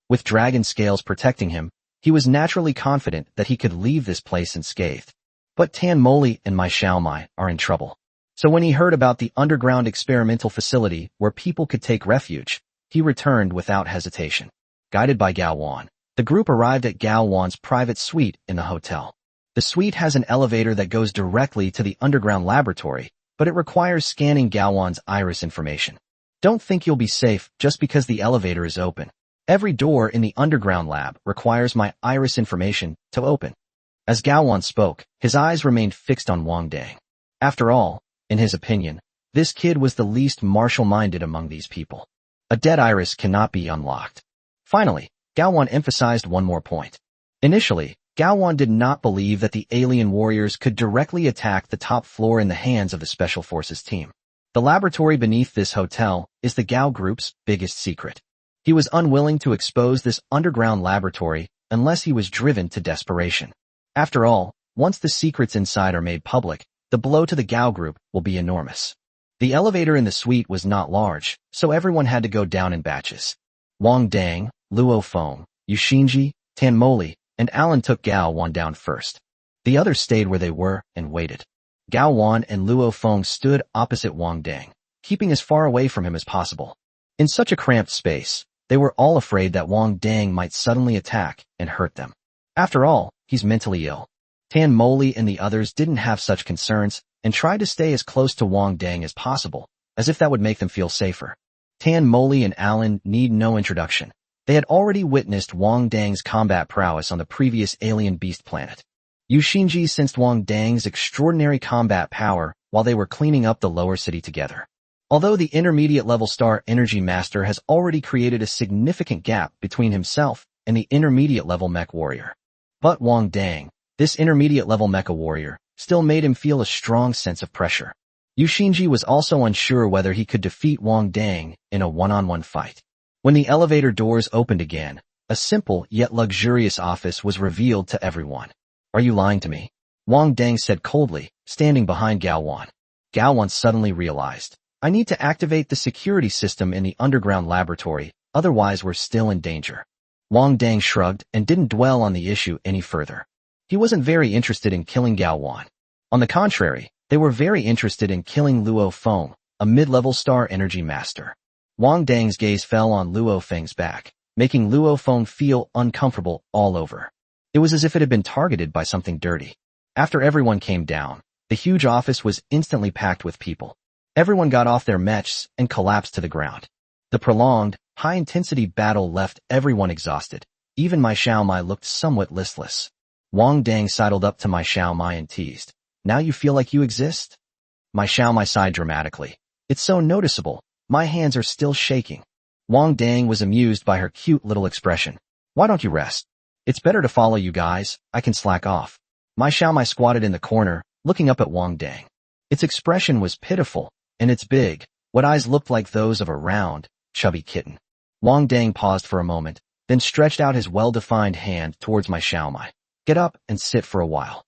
With dragon scales protecting him, he was naturally confident that he could leave this place unscathed. But Tan Moli and Mai Xiaomai are in trouble. So when he heard about the underground experimental facility where people could take refuge, he returned without hesitation. Guided by Gao-Wan, the group arrived at Gao-Wan's private suite in the hotel. The suite has an elevator that goes directly to the underground laboratory, but it requires scanning Gao-Wan's iris information. Don't think you'll be safe just because the elevator is open. Every door in the underground lab requires my iris information to open. As Gao-Wan spoke, his eyes remained fixed on Wang Dang. After all, in his opinion, this kid was the least martial-minded among these people. A dead iris cannot be unlocked. Finally, Gao-Wan emphasized one more point. Initially, Gao-Wan did not believe that the alien warriors could directly attack the top floor in the hands of the Special Forces team. The laboratory beneath this hotel is the Gao Group's biggest secret. He was unwilling to expose this underground laboratory unless he was driven to desperation. After all, once the secrets inside are made public, the blow to the Gao Group will be enormous. The elevator in the suite was not large, so everyone had to go down in batches. Wang Dang, Luo Feng, Yuxinji, Tan Moli, and Alan took Gao-Wan down first. The others stayed where they were and waited. Gao-Wan and Luo Feng stood opposite Wang Dang, keeping as far away from him as possible. In such a cramped space, they were all afraid that Wang Dang might suddenly attack and hurt them. After all, he's mentally ill. Tan Moli and the others didn't have such concerns and tried to stay as close to Wang Dang as possible, as if that would make them feel safer. Tan Moli and Alan need no introduction. They had already witnessed Wang Dang's combat prowess on the previous alien beast planet. Yuxinji sensed Wang Dang's extraordinary combat power while they were cleaning up the lower city together. Although the intermediate-level Star Energy Master has already created a significant gap between himself and the intermediate-level Mech Warrior. But Wang Dang, this intermediate-level Mecha Warrior, still made him feel a strong sense of pressure. Yuxinji was also unsure whether he could defeat Wang Dang in a one-on-one fight. When the elevator doors opened again, a simple yet luxurious office was revealed to everyone. Are you lying to me? Wang Dang said coldly, standing behind Gao-Wan. Gao-Wan suddenly realized, I need to activate the security system in the underground laboratory, otherwise we're still in danger. Wang Dang shrugged and didn't dwell on the issue any further. He wasn't very interested in killing Gao-Wan. On the contrary, they were very interested in killing Luo Feng, a mid-level Star Energy Master. Wang Dang's gaze fell on Luo Feng's back, making Luo Feng feel uncomfortable all over. It was as if it had been targeted by something dirty. After everyone came down, the huge office was instantly packed with people. Everyone got off their mechs and collapsed to the ground. The prolonged, high-intensity battle left everyone exhausted. Even Mai Xiaomai looked somewhat listless. Wang Dang sidled up to Mai Xiaomai and teased, Now you feel like you exist? Mai Xiaomai sighed dramatically. It's so noticeable. My hands are still shaking. Wang Dang was amused by her cute little expression. Why don't you rest? It's better to follow you guys. I can slack off. Mai Xiaomai squatted in the corner, looking up at Wang Dang. Its expression was pitiful, and its big, what eyes looked like those of a round, chubby kitten. Wang Dang paused for a moment, then stretched out his well-defined hand towards Mai Xiaomai. Get up and sit for a while.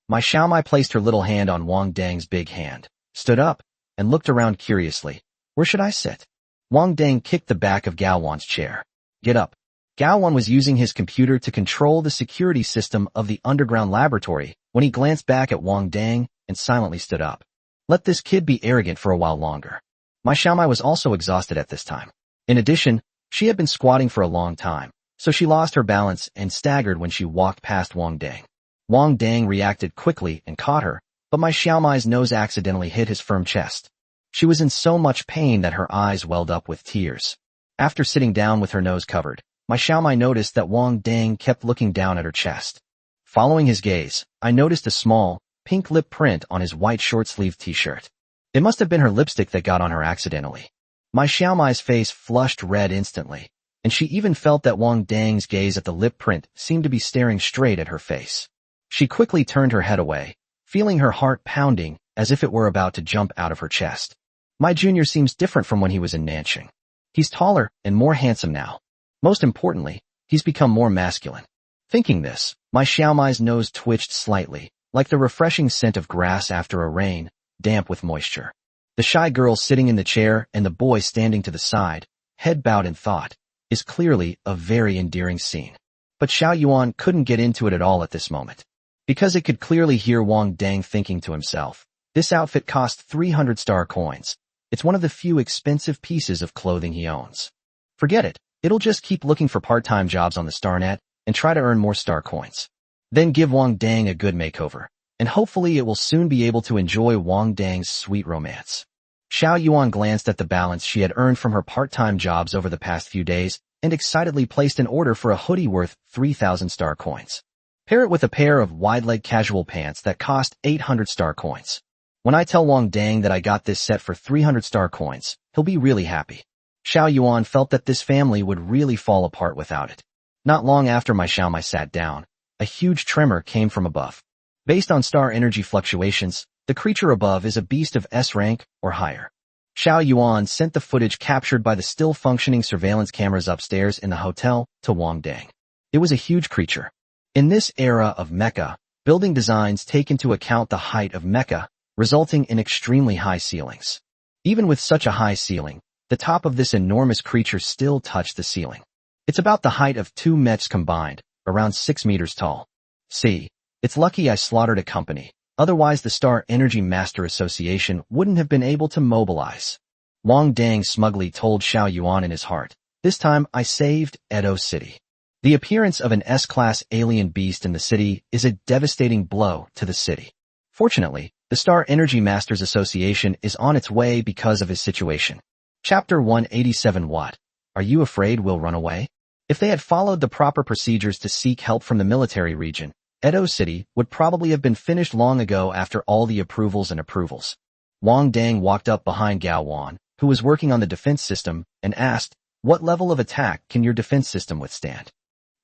Mai Xiaomai placed her little hand on Wang Dang's big hand, stood up, and looked around curiously. Where should I sit? Wang Dang kicked the back of Gao-Wan's chair. Get up. Gao-Wan was using his computer to control the security system of the underground laboratory when he glanced back at Wang Dang and silently stood up. Let this kid be arrogant for a while longer. Mai Xiaomai was also exhausted at this time. In addition, She had been squatting for a long time, so she lost her balance and staggered when she walked past Wang Dang. Wang Dang reacted quickly and caught her, but my Xiaomai's nose accidentally hit his firm chest. She was in so much pain that her eyes welled up with tears. After sitting down with her nose covered, my Xiaomai noticed that Wang Dang kept looking down at her chest. Following his gaze, I noticed a small, pink lip print on his white short-sleeved t-shirt. It must have been her lipstick that got on her accidentally. My Xiaomai's face flushed red instantly, and she even felt that Wang Dang's gaze at the lip print seemed to be staring straight at her face. She quickly turned her head away, feeling her heart pounding as if it were about to jump out of her chest. My junior seems different from when he was in Nanxing. He's taller and more handsome now. Most importantly, he's become more masculine. Thinking this, my Xiaomai's nose twitched slightly, like the refreshing scent of grass after a rain, damp with moisture. The shy girl sitting in the chair and the boy standing to the side, head bowed in thought, is clearly a very endearing scene. But Xiao Yuan couldn't get into it at all at this moment. Because it could clearly hear Wang Dang thinking to himself, this outfit cost 300 star coins. It's one of the few expensive pieces of clothing he owns. Forget it, it'll just keep looking for part-time jobs on the StarNet and try to earn more star coins. Then give Wang Dang a good makeover, and hopefully it will soon be able to enjoy Wang Dang's sweet romance. Xiao Yuan glanced at the balance she had earned from her part-time jobs over the past few days and excitedly placed an order for a hoodie worth 3,000 star coins. Pair it with a pair of wide-leg casual pants that cost 800 star coins. When I tell Wang Dang that I got this set for 300 star coins, he'll be really happy. Xiao Yuan felt that this family would really fall apart without it. Not long after my Xiaomai sat down, a huge tremor came from above. Based on star energy fluctuations, the creature above is a beast of S rank or higher. Xiao Yuan sent the footage captured by the still-functioning surveillance cameras upstairs in the hotel to Wang Dang. It was a huge creature. In this era of mecha, building designs take into account the height of mecha, resulting in extremely high ceilings. Even with such a high ceiling, the top of this enormous creature still touched the ceiling. It's about the height of 2 mechs combined, around 6 meters tall. See, it's lucky I slaughtered a company, otherwise the Star Energy Master Association wouldn't have been able to mobilize. Wang Dang smugly told Xiao Yuan in his heart, this time I saved Edo City. The appearance of an S-class alien beast in the city is a devastating blow to the city. Fortunately, the Star Energy Masters Association is on its way because of his situation. Chapter 187 What? Are you afraid we'll run away? If they had followed the proper procedures to seek help from the military region, Edo City would probably have been finished long ago after all the approvals. Wang Dang walked up behind Gao Wan, who was working on the defense system, and asked, what level of attack can your defense system withstand?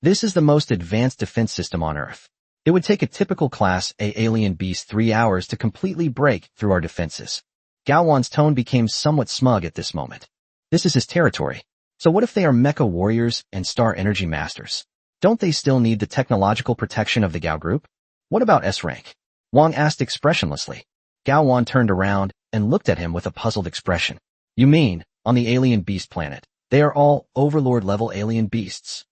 This is the most advanced defense system on Earth. It would take a typical Class A alien beast 3 hours to completely break through our defenses. Gao Wan's tone became somewhat smug at this moment. This is his territory. So what if they are mecha warriors and Star Energy Masters? Don't they still need the technological protection of the Gao group? What about S-rank? Wang asked expressionlessly. Gao Wan turned around and looked at him with a puzzled expression. You mean, on the alien beast planet, they are all Overlord-level alien beasts?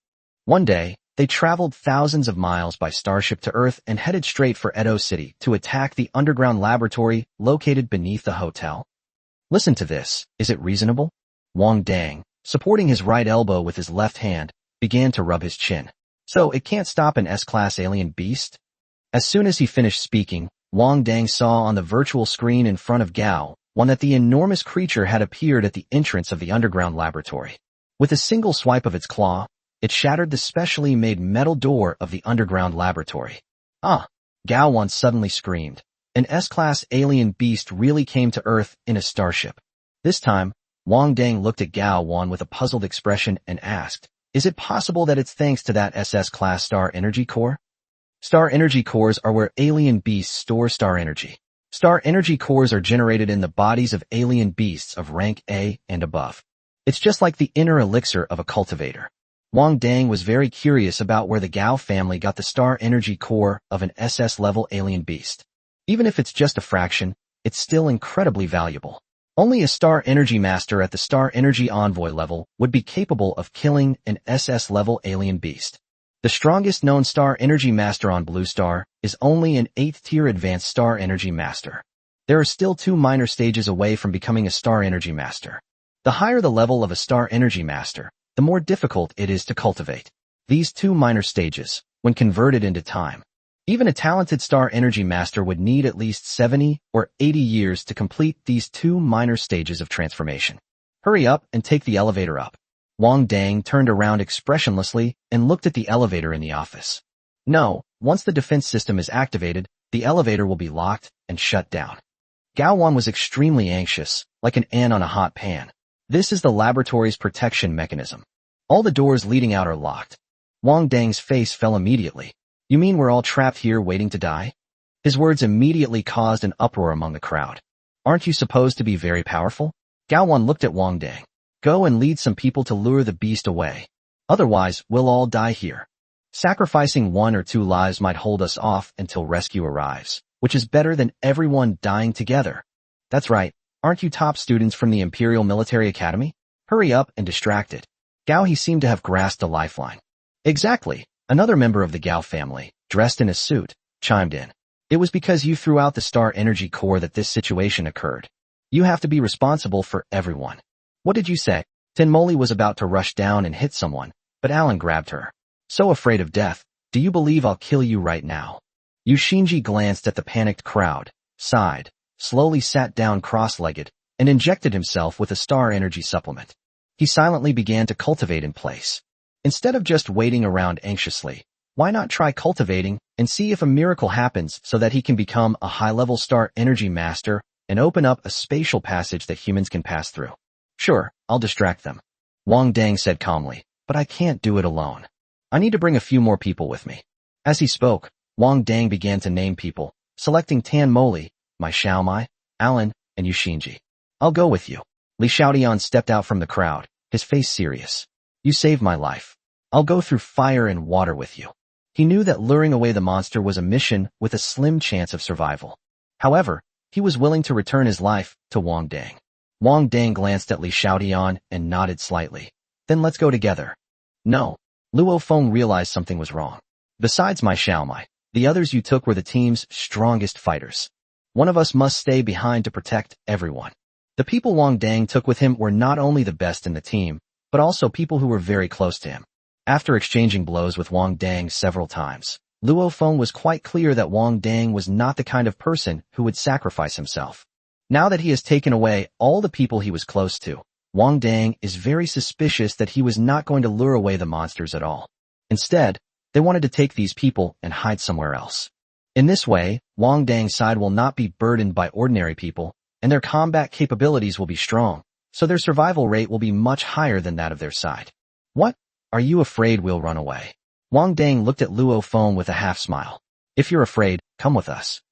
One day, they traveled thousands of miles by starship to Earth and headed straight for Edo City to attack the underground laboratory located beneath the hotel. Listen to this, is it reasonable? Wang Dang, supporting his right elbow with his left hand, began to rub his chin. So it can't stop an S-class alien beast? As soon as he finished speaking, Wang Dang saw on the virtual screen in front of Gao Wan that the enormous creature had appeared at the entrance of the underground laboratory. With a single swipe of its claw, it shattered the specially made metal door of the underground laboratory. Ah! Gao Wan suddenly screamed. An S-class alien beast really came to Earth in a starship. This time, Wang Dang looked at Gao Wan with a puzzled expression and asked, is it possible that it's thanks to that SS-class Star Energy Core? Star Energy Cores are where alien beasts store star energy. Star Energy Cores are generated in the bodies of alien beasts of rank A and above. It's just like the inner elixir of a cultivator. Wang Dang was very curious about where the Gao family got the Star Energy Core of an SS-level alien beast. Even if it's just a fraction, it's still incredibly valuable. Only a Star Energy Master at the Star Energy Envoy level would be capable of killing an SS-level alien beast. The strongest known Star Energy Master on Blue Star is only an 8th-tier Advanced Star Energy Master. There are still 2 minor stages away from becoming a Star Energy Master. The higher the level of a Star Energy Master, the more difficult it is to cultivate. These two minor stages, when converted into time, even a talented star energy master would need at least 70 or 80 years to complete these two minor stages of transformation. Hurry up and take the elevator up. Wang Dang turned around expressionlessly and looked at the elevator in the office. No, once the defense system is activated, the elevator will be locked and shut down. Gao Wan was extremely anxious, like an ant on a hot pan. This is the laboratory's protection mechanism. All the doors leading out are locked. Wang Dang's face fell immediately. You mean we're all trapped here waiting to die? His words immediately caused an uproar among the crowd. Aren't you supposed to be very powerful? Gao Wan looked at Wang Dang. Go and lead some people to lure the beast away. Otherwise, we'll all die here. Sacrificing 1 or 2 lives might hold us off until rescue arrives, which is better than everyone dying together. That's right. Aren't you top students from the Imperial Military Academy? Hurry up and distract it. Gao He seemed to have grasped a lifeline. Exactly. Another member of the Gao family, dressed in a suit, chimed in. It was because you threw out the star energy core that this situation occurred. You have to be responsible for everyone. What did you say? Tenmoli was about to rush down and hit someone, but Alan grabbed her. So afraid of death, do you believe I'll kill you right now? Yushinji glanced at the panicked crowd, sighed, slowly sat down cross-legged, and injected himself with a star energy supplement. He silently began to cultivate in place. Instead of just waiting around anxiously, why not try cultivating and see if a miracle happens so that he can become a high-level star energy master and open up a spatial passage that humans can pass through? Sure, I'll distract them. Wang Dang said calmly, but I can't do it alone. I need to bring a few more people with me. As he spoke, Wang Dang began to name people, selecting Tan Moli, Mai Xiaomai, Alan, and Yushinji. I'll go with you. Li Xiaodian stepped out from the crowd, his face serious. You saved my life. I'll go through fire and water with you. He knew that luring away the monster was a mission with a slim chance of survival. However, he was willing to return his life to Wang Dang. Wang Dang glanced at Li Xiaodian and nodded slightly. Then let's go together. No. Luo Feng realized something was wrong. Besides Mai Xiaomai, the others you took were the team's strongest fighters. One of us must stay behind to protect everyone. The people Wang Dang took with him were not only the best in the team, but also people who were very close to him. After exchanging blows with Wang Dang several times, Luo Feng was quite clear that Wang Dang was not the kind of person who would sacrifice himself. Now that he has taken away all the people he was close to, Wang Dang is very suspicious that he was not going to lure away the monsters at all. Instead, they wanted to take these people and hide somewhere else. In this way, Wang Dang's side will not be burdened by ordinary people, and their combat capabilities will be strong, so their survival rate will be much higher than that of their side. What? Are you afraid we'll run away? Wang Dang looked at Luo Feng with a half-smile. If you're afraid, come with us.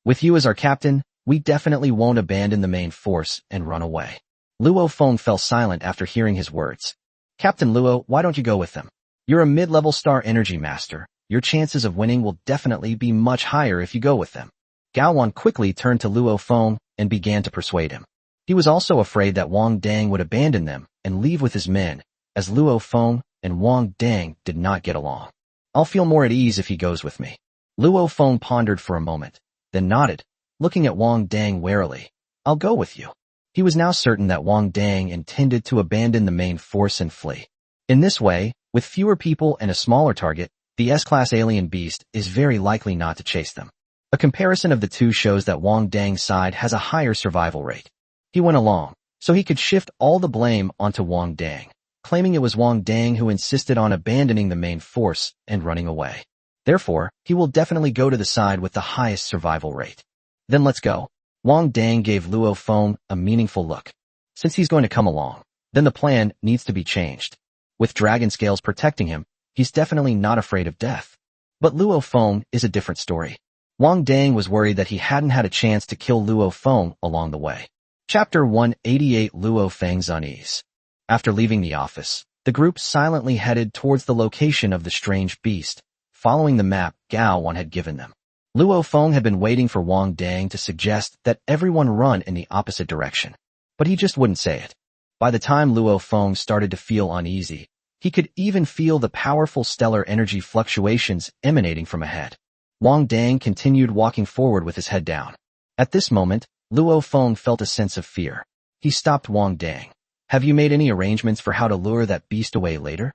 With you as our captain, we definitely won't abandon the main force and run away. Luo Feng fell silent after hearing his words. Captain Luo, why don't you go with them? You're a mid-level star energy master. Your chances of winning will definitely be much higher if you go with them. Gao Wan quickly turned to Luo Feng and began to persuade him. He was also afraid that Wang Dang would abandon them and leave with his men, as Luo Feng and Wang Dang did not get along. I'll feel more at ease if he goes with me. Luo Feng pondered for a moment, then nodded, looking at Wang Dang warily. I'll go with you. He was now certain that Wang Dang intended to abandon the main force and flee. In this way, with fewer people and a smaller target, the S-class alien beast is very likely not to chase them. A comparison of the two shows that Wang Dang's side has a higher survival rate. He went along, so he could shift all the blame onto Wang Dang, claiming it was Wang Dang who insisted on abandoning the main force and running away. Therefore, he will definitely go to the side with the highest survival rate. Then let's go. Wang Dang gave Luo Feng a meaningful look. Since he's going to come along, then the plan needs to be changed. With dragon scales protecting him, he's definitely not afraid of death. But Luo Feng is a different story. Wang Dang was worried that he hadn't had a chance to kill Luo Feng along the way. Chapter 188 Luo Feng's Unease. After leaving the office, the group silently headed towards the location of the strange beast, following the map Gao Wan had given them. Luo Feng had been waiting for Wang Dang to suggest that everyone run in the opposite direction, but he just wouldn't say it. By the time Luo Feng started to feel uneasy, he could even feel the powerful stellar energy fluctuations emanating from ahead. Wang Dang continued walking forward with his head down. At this moment, Luo Feng felt a sense of fear. He stopped Wang Dang. Have you made any arrangements for how to lure that beast away later?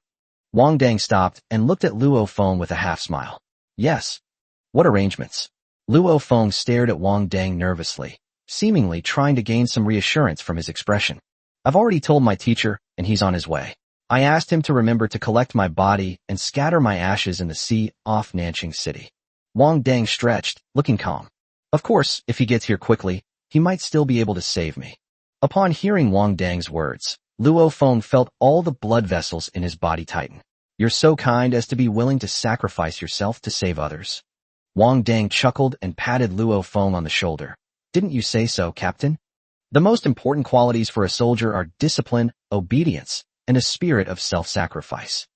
Wang Dang stopped and looked at Luo Feng with a half-smile. Yes. What arrangements? Luo Feng stared at Wang Dang nervously, seemingly trying to gain some reassurance from his expression. I've already told my teacher, and he's on his way. I asked him to remember to collect my body and scatter my ashes in the sea off Nanqing City. Wang Dang stretched, looking calm. Of course, if he gets here quickly, he might still be able to save me. Upon hearing Wang Dang's words, Luo Feng felt all the blood vessels in his body tighten. You're so kind as to be willing to sacrifice yourself to save others. Wang Dang chuckled and patted Luo Feng on the shoulder. Didn't you say so, Captain? The most important qualities for a soldier are discipline, obedience, and a spirit of self-sacrifice.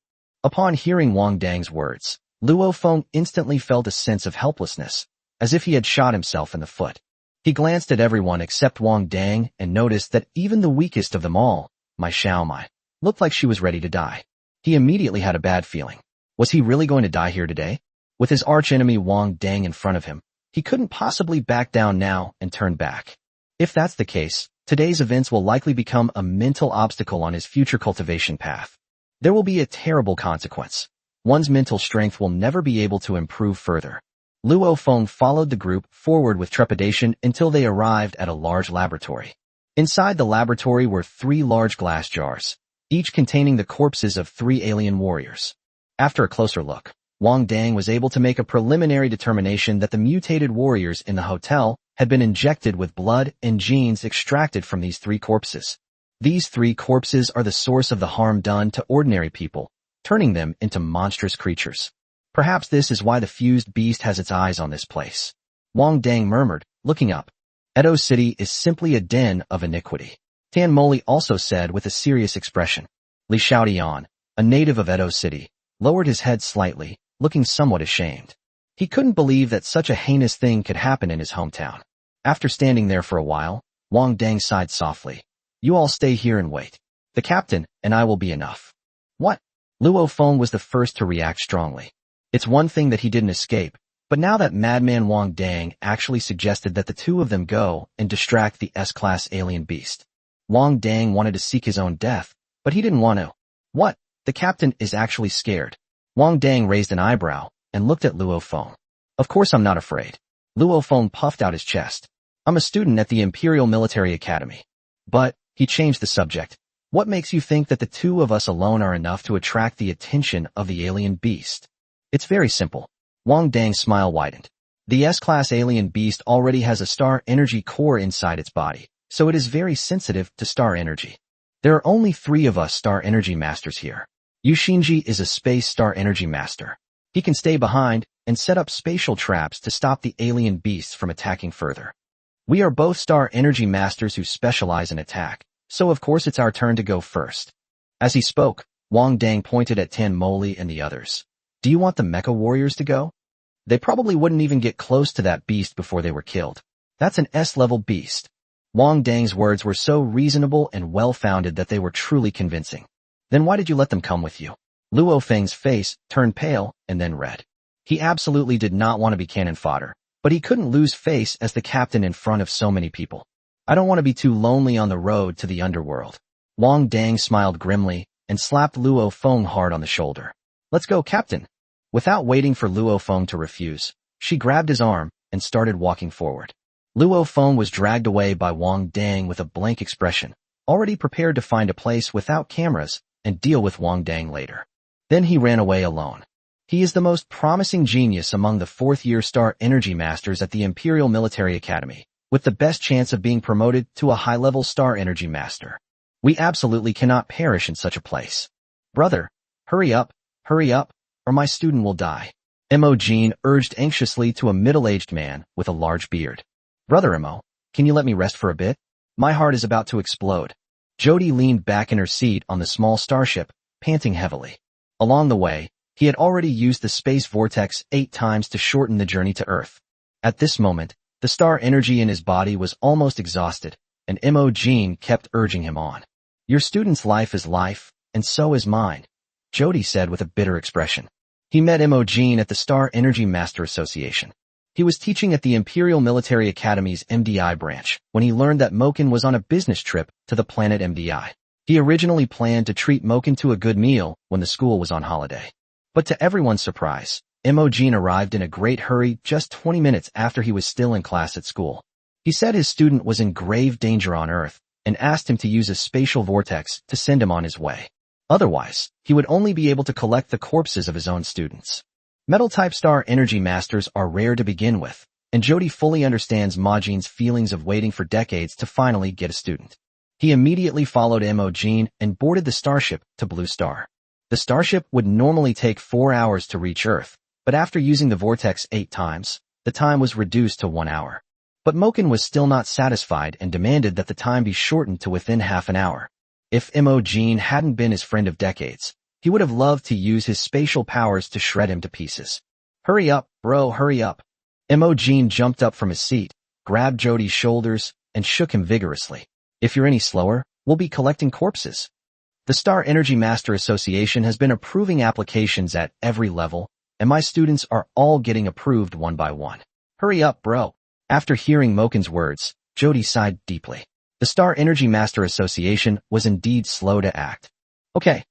Upon hearing Wang Dang's words, Luo Feng instantly felt a sense of helplessness, as if he had shot himself in the foot. He glanced at everyone except Wang Dang and noticed that even the weakest of them all, Mai Xiaomai, looked like she was ready to die. He immediately had a bad feeling. Was he really going to die here today? With his archenemy Wang Dang in front of him, he couldn't possibly back down now and turn back. If that's the case, today's events will likely become a mental obstacle on his future cultivation path. There will be a terrible consequence. One's mental strength will never be able to improve further. Luo Feng followed the group forward with trepidation until they arrived at a large laboratory. Inside the laboratory were 3 large glass jars, each containing the corpses of 3 alien warriors. After a closer look, Wang Dang was able to make a preliminary determination that the mutated warriors in the hotel had been injected with blood and genes extracted from these 3 corpses. These 3 corpses are the source of the harm done to ordinary people, turning them into monstrous creatures. Perhaps this is why the fused beast has its eyes on this place. Wang Dang murmured, looking up. Edo City is simply a den of iniquity. Tan Moli also said with a serious expression. Li Xiaodian, a native of Edo City, lowered his head slightly, looking somewhat ashamed. He couldn't believe that such a heinous thing could happen in his hometown. After standing there for a while, Wang Dang sighed softly. You all stay here and wait. The captain and I will be enough. What? Luo Feng was the first to react strongly. It's one thing that he didn't escape, but now that madman Wang Dang actually suggested that the 2 of them go and distract the S-class alien beast. Wang Dang wanted to seek his own death, but he didn't want to. What? The captain is actually scared. Wang Dang raised an eyebrow and looked at Luo Feng. Of course I'm not afraid. Luo Feng puffed out his chest. I'm a student at the Imperial Military Academy. But, he changed the subject. What makes you think that the 2 of us alone are enough to attract the attention of the alien beast? It's very simple. Wang Dang's smile widened. The S-class alien beast already has a star energy core inside its body, so it is very sensitive to star energy. There are only 3 of us star energy masters here. Yu Xinji is a space star energy master. He can stay behind and set up spatial traps to stop the alien beasts from attacking further. We are both star energy masters who specialize in attack, so of course it's our turn to go first. As he spoke, Wang Dang pointed at Tan Moli and the others. Do you want the mecha warriors to go? They probably wouldn't even get close to that beast before they were killed. That's an S-level beast. Wang Dang's words were so reasonable and well-founded that they were truly convincing. Then why did you let them come with you? Luo Feng's face turned pale and then red. He absolutely did not want to be cannon fodder, but he couldn't lose face as the captain in front of so many people. I don't want to be too lonely on the road to the underworld. Wang Dang smiled grimly and slapped Luo Feng hard on the shoulder. Let's go, Captain. Without waiting for Luo Feng to refuse, she grabbed his arm and started walking forward. Luo Feng was dragged away by Wang Dang with a blank expression, already prepared to find a place without cameras and deal with Wang Dang later. Then he ran away alone. He is the most promising genius among the 4th-year Star Energy Masters at the Imperial Military Academy, with the best chance of being promoted to a high-level Star Energy Master. We absolutely cannot perish in such a place. Brother, hurry up, or my student will die. Imogen urged anxiously to a middle-aged man with a large beard. Brother Imo, can you let me rest for a bit? My heart is about to explode. Jody leaned back in her seat on the small starship, panting heavily. Along the way, he had already used the space vortex 8 times to shorten the journey to Earth. At this moment, the star energy in his body was almost exhausted, and Imogen kept urging him on. Your student's life is life, and so is mine, Jody said with a bitter expression. He met Imogen at the Star Energy Master Association. He was teaching at the Imperial Military Academy's MDI branch when he learned that Moken was on a business trip to the planet MDI. He originally planned to treat Moken to a good meal when the school was on holiday. But to everyone's surprise, Imogen arrived in a great hurry just 20 minutes after he was still in class at school. He said his student was in grave danger on Earth and asked him to use a spatial vortex to send him on his way. Otherwise, he would only be able to collect the corpses of his own students. Metal-type star energy masters are rare to begin with, and Jody fully understands Majin's feelings of waiting for decades to finally get a student. He immediately followed Imogen and boarded the starship to Blue Star. The starship would normally take 4 hours to reach Earth, but after using the vortex 8 times, the time was reduced to 1 hour. But Moken was still not satisfied and demanded that the time be shortened to within half an hour. If Imogen hadn't been his friend of decades, he would have loved to use his spatial powers to shred him to pieces. "Hurry up, bro, hurry up." Imogen jumped up from his seat, grabbed Jody's shoulders, and shook him vigorously. "If you're any slower, we'll be collecting corpses." The Star Energy Master Association has been approving applications at every level, and my students are all getting approved one by one. "Hurry up, bro." After hearing Moken's words, Jody sighed deeply. The Star Energy Master Association was indeed slow to act. Okay,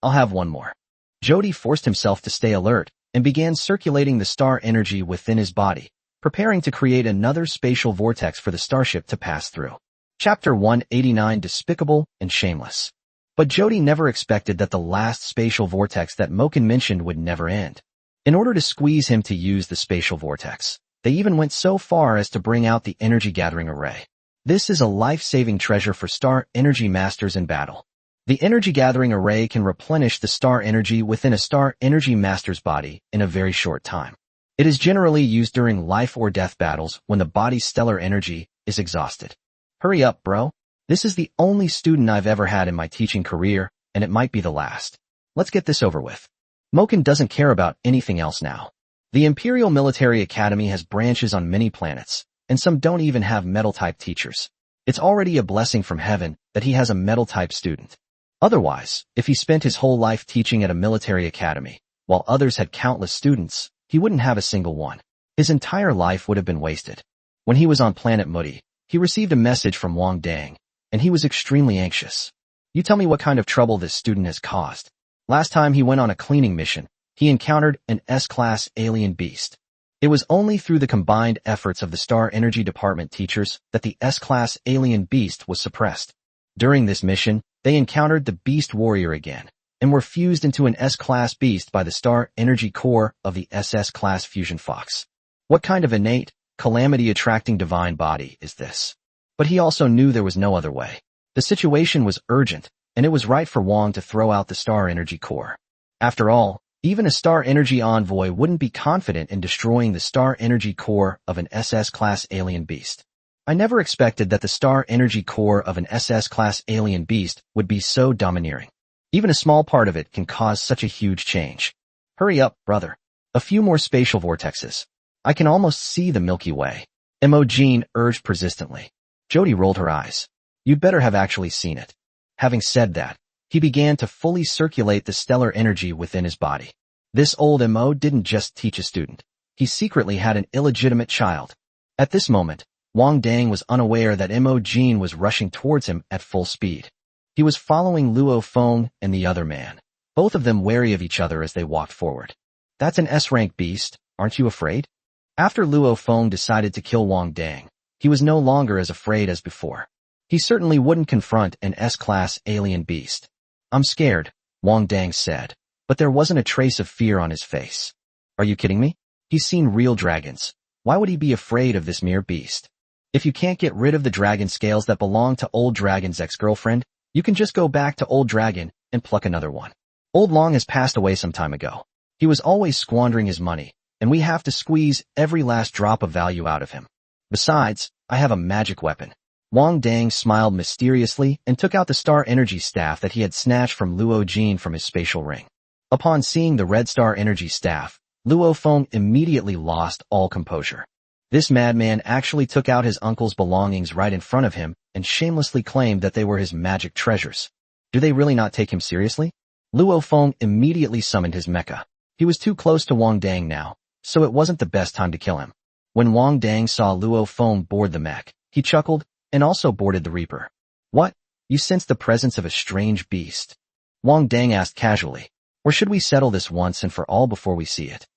I'll have one more." Jody forced himself to stay alert and began circulating the star energy within his body, preparing to create another spatial vortex for the starship to pass through. Chapter 189: Despicable and Shameless. But Jody never expected that the last spatial vortex that Moken mentioned would never end. In order to squeeze him to use the spatial vortex, they even went so far as to bring out the energy gathering array. This is a life-saving treasure for star energy masters in battle. The energy gathering array can replenish the star energy within a star energy master's body in a very short time. It is generally used during life or death battles when the body's stellar energy is exhausted. "Hurry up, bro. This is the only student I've ever had in my teaching career, and it might be the last. Let's get this over with." Moken doesn't care about anything else now. The Imperial Military Academy has branches on many planets, and some don't even have metal-type teachers. It's already a blessing from heaven that he has a metal-type student. Otherwise, if he spent his whole life teaching at a military academy, while others had countless students, he wouldn't have a single one. His entire life would have been wasted. When he was on planet Mudi, he received a message from Wang Dang, and he was extremely anxious. "You tell me what kind of trouble this student has caused." Last time he went on a cleaning mission, he encountered an S-class alien beast. It was only through the combined efforts of the Star Energy Department teachers that the S-class alien beast was suppressed. During this mission, they encountered the Beast Warrior again, and were fused into an S-class beast by the Star Energy Core of the SS-class Fusion Fox. What kind of innate, calamity-attracting divine body is this? But he also knew there was no other way. The situation was urgent, and it was right for Wang to throw out the Star Energy Core. After all, even a Star Energy envoy wouldn't be confident in destroying the Star Energy Core of an SS-class alien beast. I never expected that the Star Energy Core of an SS-class alien beast would be so domineering. Even a small part of it can cause such a huge change. "Hurry up, brother. A few more spatial vortexes. I can almost see the Milky Way." Imogen urged persistently. Jody rolled her eyes. "You'd better have actually seen it." Having said that, he began to fully circulate the stellar energy within his body. This old Mo didn't just teach a student. He secretly had an illegitimate child. At this moment, Wang Dang was unaware that Imogen was rushing towards him at full speed. He was following Luo Feng and the other man, both of them wary of each other as they walked forward. "That's an S-rank beast, aren't you afraid?" After Luo Feng decided to kill Wang Dang, he was no longer as afraid as before. He certainly wouldn't confront an S-class alien beast. "I'm scared," Wang Dang said, but there wasn't a trace of fear on his face. "Are you kidding me? He's seen real dragons. Why would he be afraid of this mere beast? If you can't get rid of the dragon scales that belong to Old Dragon's ex-girlfriend, you can just go back to Old Dragon and pluck another one. Old Long has passed away some time ago. He was always squandering his money, and we have to squeeze every last drop of value out of him. Besides, I have a magic weapon." Wang Dang smiled mysteriously and took out the Star Energy Staff that he had snatched from Luo Jin from his spatial ring. Upon seeing the Red Star Energy Staff, Luo Feng immediately lost all composure. This madman actually took out his uncle's belongings right in front of him and shamelessly claimed that they were his magic treasures. Do they really not take him seriously? Luo Feng immediately summoned his mecha. He was too close to Wang Dang now, so it wasn't the best time to kill him. When Wang Dang saw Luo Feng board the mech, he chuckled and also boarded the Reaper. "What? You sense the presence of a strange beast. Wang Dang asked casually. Or should we settle this once and for all before we see it?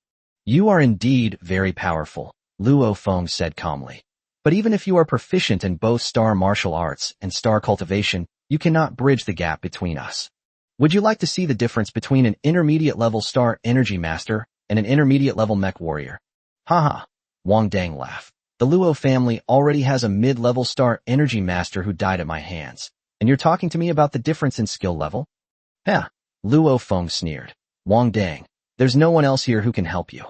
You are indeed very powerful, Luo Feng said calmly. But even if you are proficient in both star martial arts and star cultivation, you cannot bridge the gap between us. Would you like to see the difference between an intermediate-level star energy master and an intermediate-level mech warrior? Haha, Wang Dang laughed. The Luo family already has a mid-level star energy master who died at my hands, and you're talking to me about the difference in skill level? Yeah, Luo Feng sneered. Wang Dang, there's no one else here who can help you.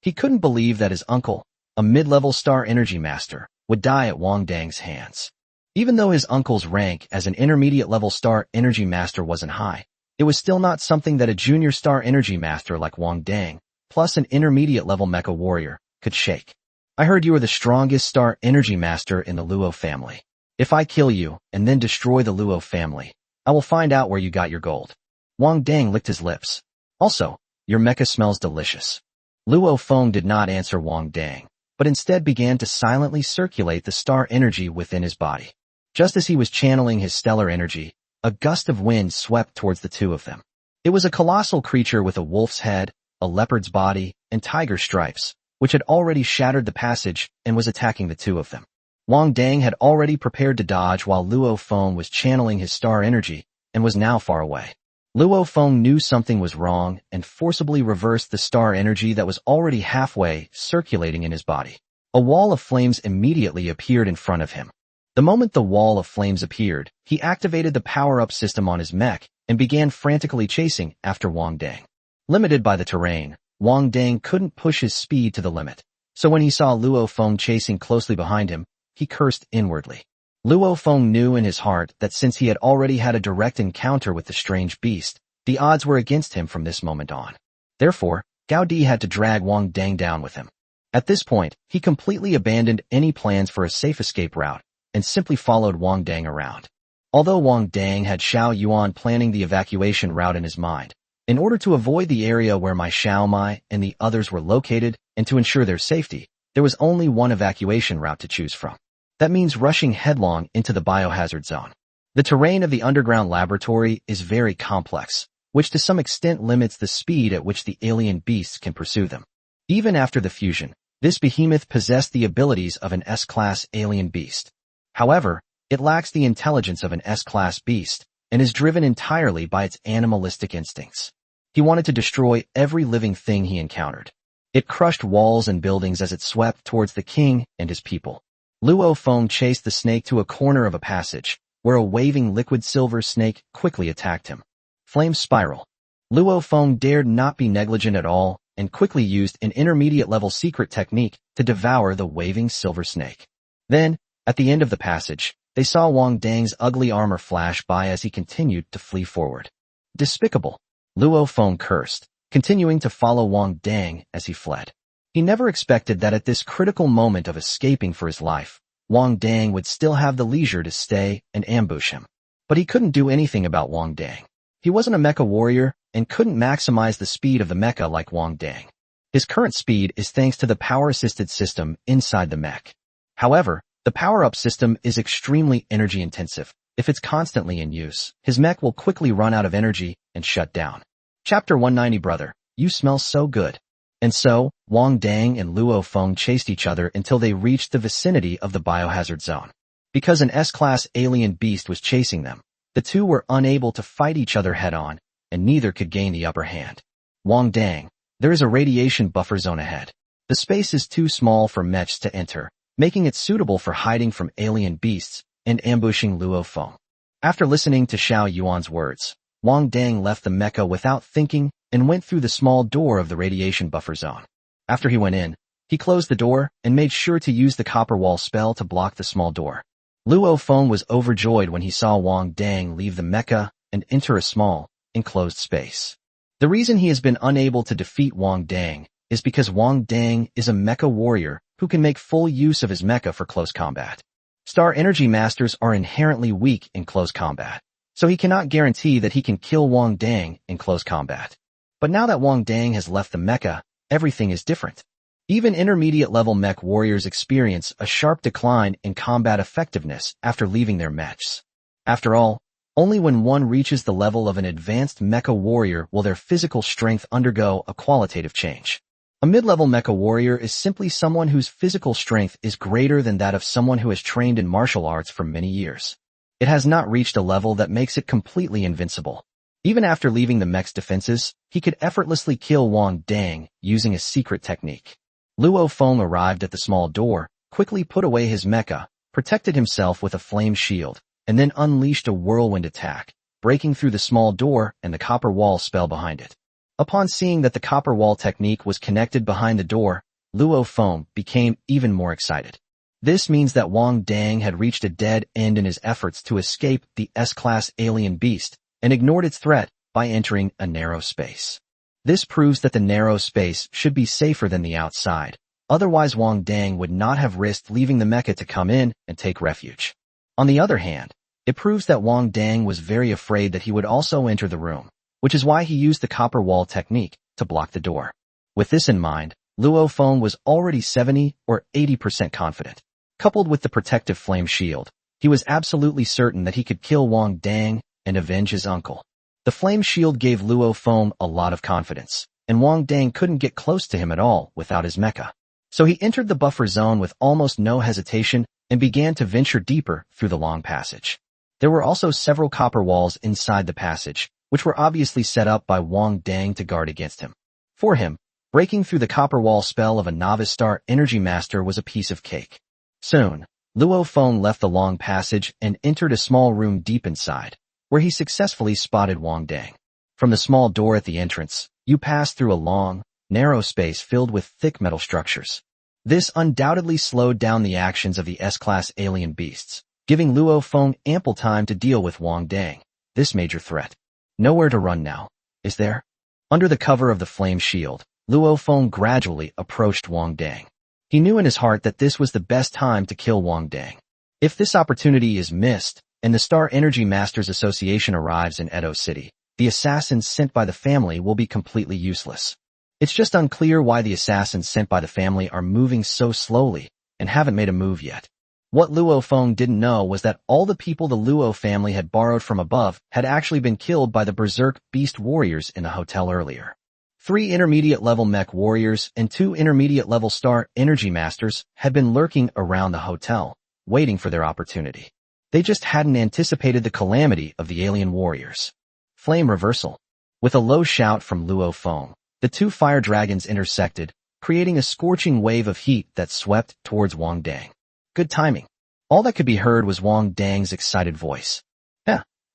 He couldn't believe that his uncle, a mid-level star energy master, would die at Wang Dang's hands. Even though his uncle's rank as an intermediate-level star energy master wasn't high, it was still not something that a junior star energy master like Wang Dang, plus an intermediate-level mecha warrior, could shake. I heard you are the strongest star energy master in the Luo family. If I kill you and then destroy the Luo family, I will find out where you got your gold. Wang Dang licked his lips. Also, your mecha smells delicious. Luo Feng did not answer Wang Dang, but instead began to silently circulate the star energy within his body. Just as he was channeling his stellar energy, a gust of wind swept towards the two of them. It was a colossal creature with a wolf's head, a leopard's body, and tiger stripes, which had already shattered the passage and was attacking the two of them. Wang Dang had already prepared to dodge while Luo Feng was channeling his star energy and was now far away. Luo Feng knew something was wrong and forcibly reversed the star energy that was already halfway circulating in his body. A wall of flames immediately appeared in front of him. The moment the wall of flames appeared, he activated the power-up system on his mech and began frantically chasing after Wang Dang. Limited by the terrain, Wang Dang couldn't push his speed to the limit, so when he saw Luo Feng chasing closely behind him, he cursed inwardly. Luo Feng knew in his heart that since he had already had a direct encounter with the strange beast, the odds were against him from this moment on. Therefore, Gao Di had to drag Wang Dang down with him. At this point, he completely abandoned any plans for a safe escape route and simply followed Wang Dang around. Although Wang Dang had Xiao Yuan planning the evacuation route in his mind, in order to avoid the area where Mai Xiaomai and the others were located and to ensure their safety, there was only one evacuation route to choose from. That means rushing headlong into the biohazard zone. The terrain of the underground laboratory is very complex, which to some extent limits the speed at which the alien beasts can pursue them. Even after the fusion, this behemoth possessed the abilities of an S-class alien beast. However, it lacks the intelligence of an S-class beast and is driven entirely by its animalistic instincts. He wanted to destroy every living thing he encountered. It crushed walls and buildings as it swept towards the king and his people. Luo Feng chased the snake to a corner of a passage, where a waving liquid silver snake quickly attacked him. Flame Spiral. Luo Feng dared not be negligent at all and quickly used an intermediate-level secret technique to devour the waving silver snake. Then, at the end of the passage, they saw Wang Dang's ugly armor flash by as he continued to flee forward. Despicable. Luo Feng cursed, continuing to follow Wang Dang as he fled. He never expected that at this critical moment of escaping for his life, Wang Dang would still have the leisure to stay and ambush him. But he couldn't do anything about Wang Dang. He wasn't a mecha warrior and couldn't maximize the speed of the mecha like Wang Dang. His current speed is thanks to the power-assisted system inside the mech. However, the power-up system is extremely energy-intensive. If it's constantly in use, his mech will quickly run out of energy and shut down. Chapter 190 Brother, you smell so good. And so, Wang Dang and Luo Feng chased each other until they reached the vicinity of the biohazard zone. Because an S-class alien beast was chasing them, the two were unable to fight each other head-on, and neither could gain the upper hand. Wang Dang, there is a radiation buffer zone ahead. The space is too small for mechs to enter, making it suitable for hiding from alien beasts and ambushing Luo Feng. After listening to Xiao Yuan's words, Wang Dang left the mecha without thinking and went through the small door of the radiation buffer zone. After he went in, he closed the door and made sure to use the copper wall spell to block the small door. Luo Feng was overjoyed when he saw Wang Dang leave the mecha and enter a small, enclosed space. The reason he has been unable to defeat Wang Dang is because Wang Dang is a mecha warrior who can make full use of his mecha for close combat. Star Energy Masters are inherently weak in close combat, so he cannot guarantee that he can kill Wang Dang in close combat. But now that Wang Dang has left the mecha, everything is different. Even intermediate-level mech warriors experience a sharp decline in combat effectiveness after leaving their mechs. After all, Only when one reaches the level of an advanced mecha warrior will their physical strength undergo a qualitative change. A mid-level mecha warrior is simply someone whose physical strength is greater than that of someone who has trained in martial arts for many years. It has not reached a level that makes it completely invincible. Even after leaving the mech's defenses, he could effortlessly kill Wang Dang using a secret technique. Luo Feng arrived at the small door, quickly put away his mecha, protected himself with a flame shield, and then unleashed a whirlwind attack, breaking through the small door and the copper wall spell behind it. Upon seeing that the copper wall technique was connected behind the door, Luo Feng became even more excited. This means that Wang Dang had reached a dead end in his efforts to escape the S-class alien beast and ignored its threat by entering a narrow space. This proves that the narrow space should be safer than the outside. Otherwise, Wang Dang would not have risked leaving the mecha to come in and take refuge. On the other hand, it proves that Wang Dang was very afraid that he would also enter the room, which is why he used the copper wall technique to block the door. With this in mind, Luo Feng was already 70 or 80% confident. Coupled with the protective flame shield, he was absolutely certain that he could kill Wang Dang and avenge his uncle. The flame shield gave Luo Feng a lot of confidence, and Wang Dang couldn't get close to him at all without his mecha. So he entered the buffer zone with almost no hesitation and began to venture deeper through the long passage. There were also several copper walls inside the passage, which were obviously set up by Wang Dang to guard against him. For him, breaking through the copper wall spell of a novice star energy master was a piece of cake. Soon, Luo Feng left the long passage and entered a small room deep inside, where he successfully spotted Wang Dang. From the small door at the entrance, you pass through a long, narrow space filled with thick metal structures. This undoubtedly slowed down the actions of the S-class alien beasts, giving Luo Feng ample time to deal with Wang Dang, this major threat. Nowhere to run now, is there? Under the cover of the flame shield, Luo Feng gradually approached Wang Dang. He knew in his heart that this was the best time to kill Wang Dang. If this opportunity is missed, and the Star Energy Masters Association arrives in Edo City, the assassins sent by the family will be completely useless. It's just unclear why the assassins sent by the family are moving so slowly and haven't made a move yet. What Luo Feng didn't know was that all the people the Luo family had borrowed from above had actually been killed by the Berserk Beast warriors in the hotel earlier. 3 intermediate-level mech warriors and 2 intermediate-level Star Energy Masters had been lurking around the hotel, waiting for their opportunity. They just hadn't anticipated the calamity of the alien warriors. Flame reversal. With a low shout from Luo Feng, the 2 fire dragons intersected, creating a scorching wave of heat that swept towards Wang Dang. Good timing. All that could be heard was Wang Dang's excited voice.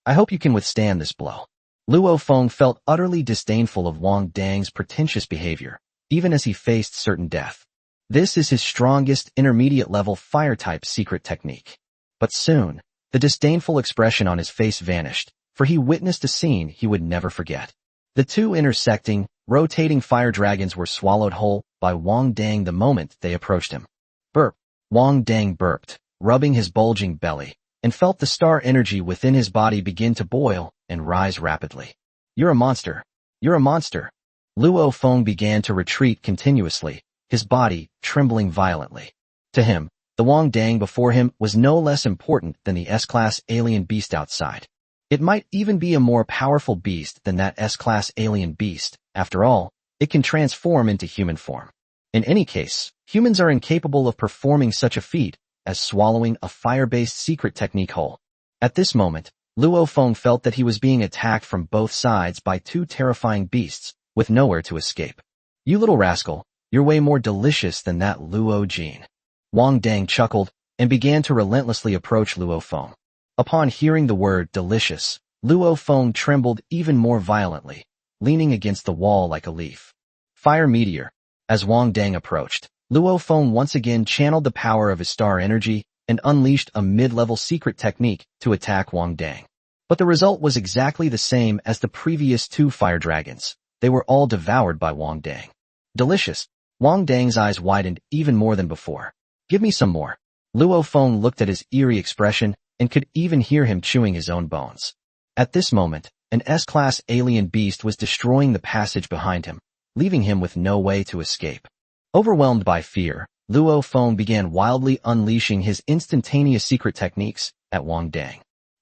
I hope you can withstand this blow. Luo Feng felt utterly disdainful of Wang Dang's pretentious behavior, even as he faced certain death. This is his strongest intermediate-level fire-type secret technique. But soon, the disdainful expression on his face vanished, for he witnessed a scene he would never forget. The 2 intersecting, rotating fire dragons were swallowed whole by Wang Dang the moment they approached him. Burp. Wang Dang burped, rubbing his bulging belly, and felt the star energy within his body begin to boil and rise rapidly. You're a monster. You're a monster. Luo Feng began to retreat continuously, his body trembling violently. To him, the Wang Dang before him was no less important than the S-class alien beast outside. It might even be a more powerful beast than that S-class alien beast. After all, it can transform into human form. In any case, humans are incapable of performing such a feat as swallowing a fire-based secret technique whole. At this moment, Luo Feng felt that he was being attacked from both sides by 2 terrifying beasts, with nowhere to escape. You little rascal, you're way more delicious than that Luo Jin. Wang Dang chuckled and began to relentlessly approach Luo Feng. Upon hearing the word delicious, Luo Feng trembled even more violently, leaning against the wall like a leaf. Fire meteor. As Wang Dang approached, Luo Feng once again channeled the power of his star energy and unleashed a mid-level secret technique to attack Wang Dang. But the result was exactly the same as the previous 2 fire dragons. They were all devoured by Wang Dang. Delicious. Wang Dang's eyes widened even more than before. Give me some more. Luo Feng looked at his eerie expression and could even hear him chewing his own bones. At this moment, an S-class alien beast was destroying the passage behind him, leaving him with no way to escape. Overwhelmed by fear, Luo Feng began wildly unleashing his instantaneous secret techniques at Wang Dang.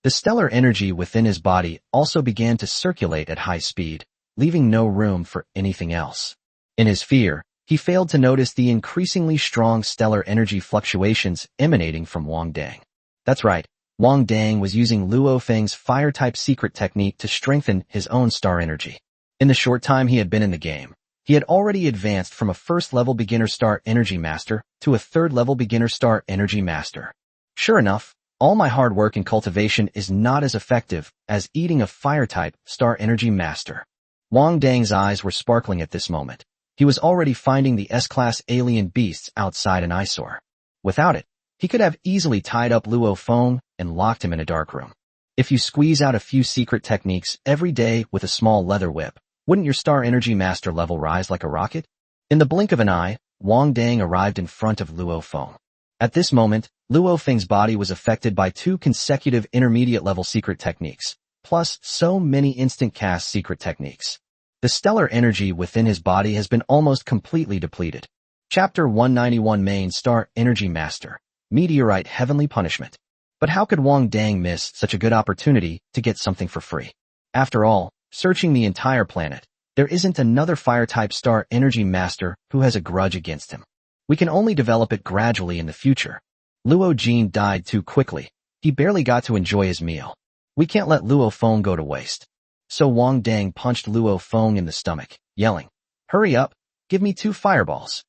The stellar energy within his body also began to circulate at high speed, leaving no room for anything else. In his fear, he failed to notice the increasingly strong stellar energy fluctuations emanating from Wang Dang. That's right, Wang Dang was using Luo Feng's fire-type secret technique to strengthen his own star energy. In the short time he had been in the game, he had already advanced from a first-level beginner star energy master to a third-level beginner star energy master. Sure enough, all my hard work and cultivation is not as effective as eating a fire-type star energy master. Wang Dang's eyes were sparkling at this moment. He was already finding the S-class alien beasts outside an eyesore. Without it, he could have easily tied up Luo Feng and locked him in a dark room. If you squeeze out a few secret techniques every day with a small leather whip, wouldn't your star energy master level rise like a rocket? In the blink of an eye, Wang Dang arrived in front of Luo Feng. At this moment, Luo Feng's body was affected by 2 consecutive intermediate-level secret techniques, plus so many instant-cast secret techniques. The stellar energy within his body has been almost completely depleted. Chapter 191 Main Star Energy Master, Meteorite Heavenly Punishment. But how could Wang Dang miss such a good opportunity to get something for free? After all, searching the entire planet, there isn't another fire-type star energy master who has a grudge against him. We can only develop it gradually in the future. Luo Jin died too quickly. He barely got to enjoy his meal. We can't let Luo Feng go to waste. So Wang Dang punched Luo Feng in the stomach, yelling, "Hurry up, give me 2 fireballs."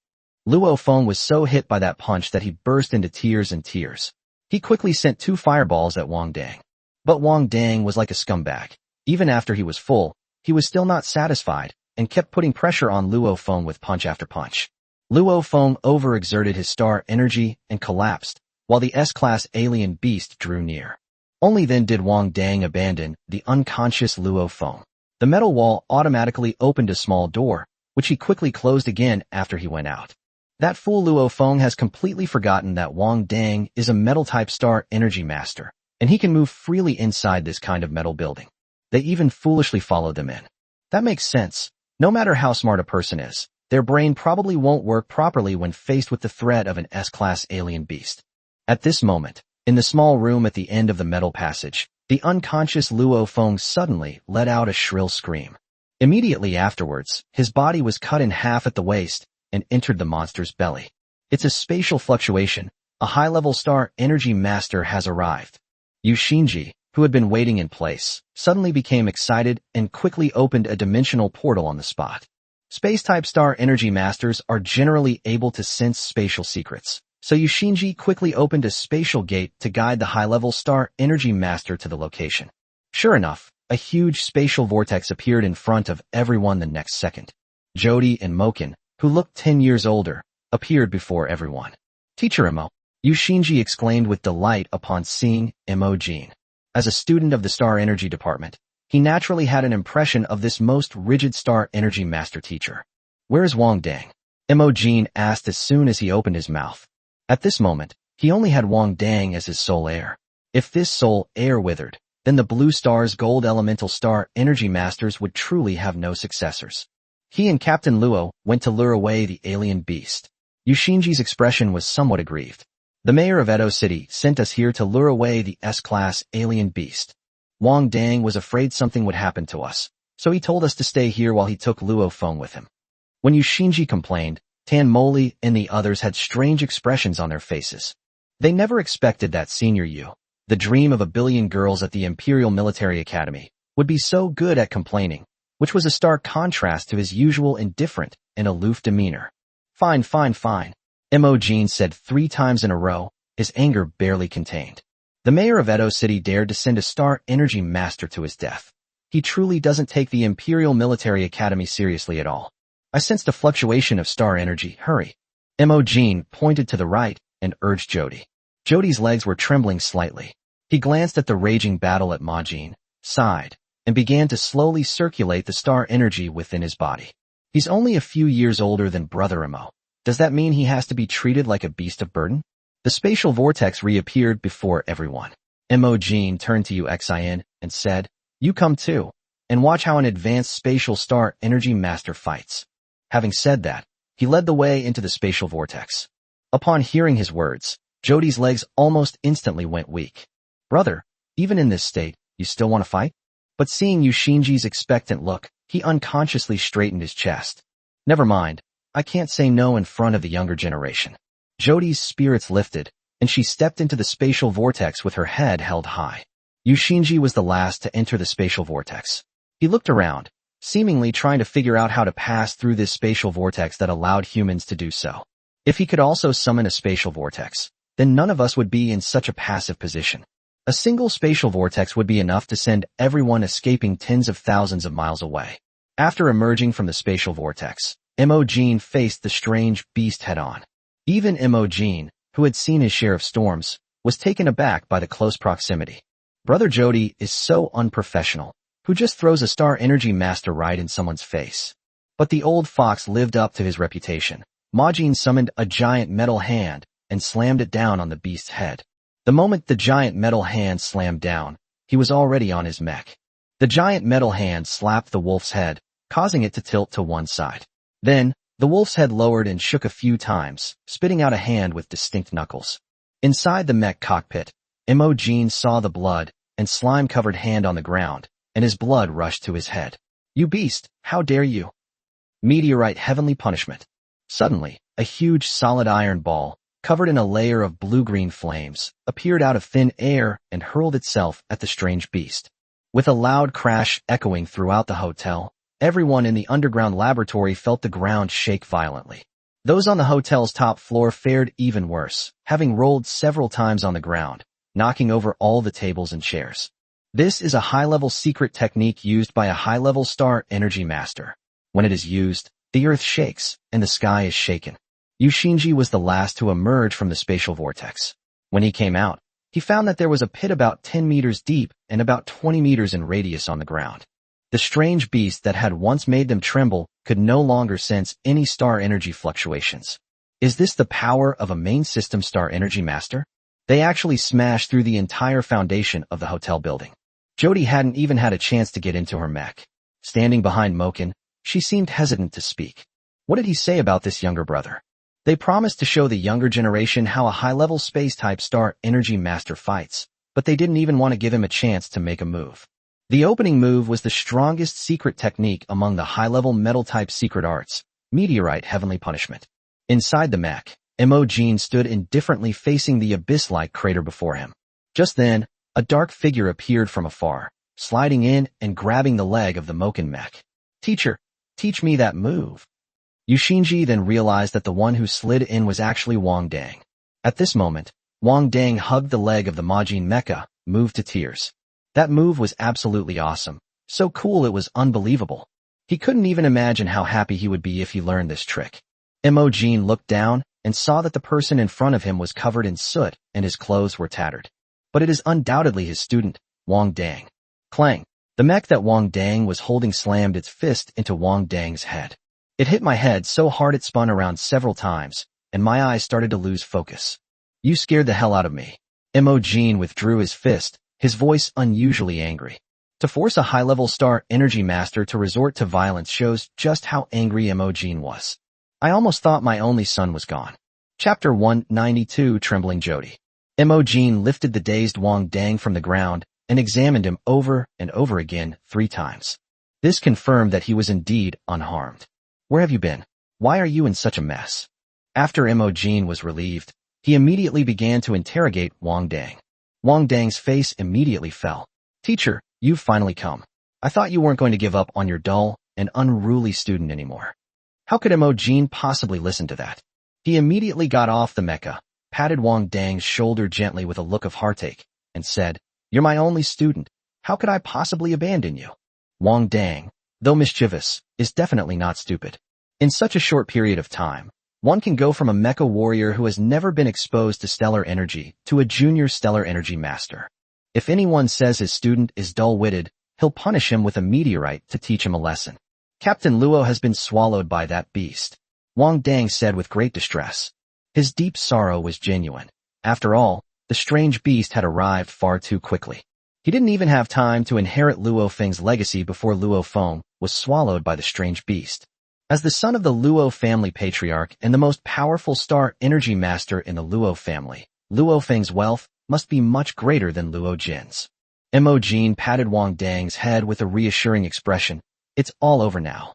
Luo Feng was so hit by that punch that he burst into tears and tears. He quickly sent 2 fireballs at Wang Dang. But Wang Dang was like a scumbag. Even after he was full, he was still not satisfied and kept putting pressure on Luo Feng with punch after punch. Luo Feng overexerted his star energy and collapsed, while the S-class alien beast drew near. Only then did Wang Dang abandon the unconscious Luo Feng. The metal wall automatically opened a small door, which he quickly closed again after he went out. That fool Luo Feng has completely forgotten that Wang Dang is a metal-type star energy master, and he can move freely inside this kind of metal building. They even foolishly followed them in. That makes sense. No matter how smart a person is, their brain probably won't work properly when faced with the threat of an S-class alien beast. At this moment, in the small room at the end of the metal passage, the unconscious Luo Feng suddenly let out a shrill scream. Immediately afterwards, his body was cut in half at the waist and entered the monster's belly. It's a spatial fluctuation. A high-level star energy master has arrived. Yu Xinji, who had been waiting in place, suddenly became excited and quickly opened a dimensional portal on the spot. Space-type star energy masters are generally able to sense spatial secrets, so Yu Xinji quickly opened a spatial gate to guide the high-level star energy master to the location. Sure enough, a huge spatial vortex appeared in front of everyone the next second. Jody and Moken, who looked 10 years older, appeared before everyone. "Teacher Imo," Yu Xinji exclaimed with delight upon seeing Imo Jin. As a student of the Star Energy Department, he naturally had an impression of this most rigid Star Energy Master teacher. "Where is Wang Dang?" Imo Jin asked as soon as he opened his mouth. At this moment, he only had Wang Dang as his sole heir. If this sole heir withered, then the Blue Star's Gold Elemental Star Energy Masters would truly have no successors. He and Captain Luo went to lure away the alien beast. Yu Xinji's expression was somewhat aggrieved. "The mayor of Edo City sent us here to lure away the S-class alien beast. Wang Dang was afraid something would happen to us, so he told us to stay here while he took Luo Feng with him." When Yu Xinji complained, Tan Moli and the others had strange expressions on their faces. They never expected that Senior Yu, the dream of a billion girls at the Imperial Military Academy, would be so good at complaining, which was a stark contrast to his usual indifferent and aloof demeanor. Fine, Imo Jin said 3 times in a row, his anger barely contained. The mayor of Edo City dared to send a Star Energy Master to his death. He truly doesn't take the Imperial Military Academy seriously at all. I sensed a fluctuation of star energy. Hurry. Imo Jin pointed to the right and urged Jody. Jody's legs were trembling slightly. He glanced at the raging battle at Ma Jin, sighed, and began to slowly circulate the star energy within his body. He's only a few years older than Brother Imo. Does that mean he has to be treated like a beast of burden? The spatial vortex reappeared before everyone. Imo Jin turned to Yu Xin and said, "You come too, and watch how an advanced spatial star energy master fights." Having said that, he led the way into the spatial vortex. Upon hearing his words, Jody's legs almost instantly went weak. "Brother, Even in this state, you still want to fight? But seeing Yushinji's expectant look, he unconsciously straightened his chest. Never mind, I can't say no in front of the younger generation. Jodi's spirits lifted, and she stepped into the spatial vortex with her head held high. Yushinji was the last to enter the spatial vortex. He looked around, seemingly trying to figure out how to pass through this spatial vortex that allowed humans to do so. If he could also summon a spatial vortex, then none of us would be in such a passive position. A single spatial vortex would be enough to send everyone escaping tens of thousands of miles away. After emerging from the spatial vortex, Imogen faced the strange beast head-on. Even Imogen, who had seen his share of storms, was taken aback by the close proximity. Brother Jodi is so unprofessional, who just throws a star energy master right in someone's face. But the old fox lived up to his reputation. Majin summoned a giant metal hand and slammed it down on the beast's head. The moment the giant metal hand slammed down, he was already on his mech. The giant metal hand slapped the wolf's head, causing it to tilt to one side. Then, the wolf's head lowered and shook a few times, spitting out a hand with distinct knuckles. Inside the mech cockpit, Imogen saw the blood and slime-covered hand on the ground, and his blood rushed to his head. You beast, how dare you? Meteorite heavenly punishment. Suddenly, a huge solid iron ball, covered in a layer of blue-green flames, appeared out of thin air and hurled itself at the strange beast. With a loud crash echoing throughout the hotel, everyone in the underground laboratory felt the ground shake violently. Those on the hotel's top floor fared even worse, having rolled several times on the ground, knocking over all the tables and chairs. This is a high-level secret technique used by a high-level star energy master. When it is used, the earth shakes, and the sky is shaken. Yushinji was the last to emerge from the spatial vortex. When he came out, he found that there was a pit about 10 meters deep and about 20 meters in radius on the ground. The strange beast that had once made them tremble could no longer sense any star energy fluctuations. Is this the power of a main system star energy master? They actually smashed through the entire foundation of the hotel building. Jodi hadn't even had a chance to get into her mech. Standing behind Moken, she seemed hesitant to speak. What did he say about this younger brother? They promised to show the younger generation how a high-level space-type star energy master fights, but they didn't even want to give him a chance to make a move. The opening move was the strongest secret technique among the high-level metal-type secret arts, Meteorite Heavenly Punishment. Inside the mech, Imogen stood indifferently facing the abyss-like crater before him. Just then, a dark figure appeared from afar, sliding in and grabbing the leg of the Moken mech. Teacher, teach me that move. Yushinji then realized that the one who slid in was actually Wang Dang. At this moment, Wang Dang hugged the leg of the Majin mecha, moved to tears. That move was absolutely awesome, so cool it was unbelievable. He couldn't even imagine how happy he would be if he learned this trick. Imogen looked down and saw that the person in front of him was covered in soot and his clothes were tattered. But it is undoubtedly his student, Wang Dang. Clang! The mech that Wang Dang was holding slammed its fist into Wang Dang's head. It hit my head so hard it spun around several times, and my eyes started to lose focus. You scared the hell out of me. Imogen withdrew his fist, his voice unusually angry. To force a high-level star energy master to resort to violence shows just how angry Imogen was. I almost thought my only son was gone. Chapter 192 Trembling Jodi. Imogen lifted the dazed Wang Dang from the ground and examined him over and over again 3 times. This confirmed that he was indeed unharmed. Where have you been? Why are you in such a mess? After Imogen was relieved, he immediately began to interrogate Wang Dang. Wang Dang's face immediately fell. Teacher, you've finally come. I thought you weren't going to give up on your dull and unruly student anymore. How could Imogen possibly listen to that? He immediately got off the mecha, patted Wang Dang's shoulder gently with a look of heartache, and said, You're my only student. How could I possibly abandon you? Wang Dang, though mischievous, is definitely not stupid. In such a short period of time, one can go from a mecha warrior who has never been exposed to stellar energy to a junior stellar energy master. If anyone says his student is dull-witted, he'll punish him with a meteorite to teach him a lesson. Captain Luo has been swallowed by that beast, Wang Dang said with great distress. His deep sorrow was genuine. After all, the strange beast had arrived far too quickly. He didn't even have time to inherit Luo Feng's legacy before Luo Feng was swallowed by the strange beast. As the son of the Luo family patriarch and the most powerful star energy master in the Luo family, Luo Feng's wealth must be much greater than Luo Jin's. Imogen patted Wang Dang's head with a reassuring expression. It's all over now.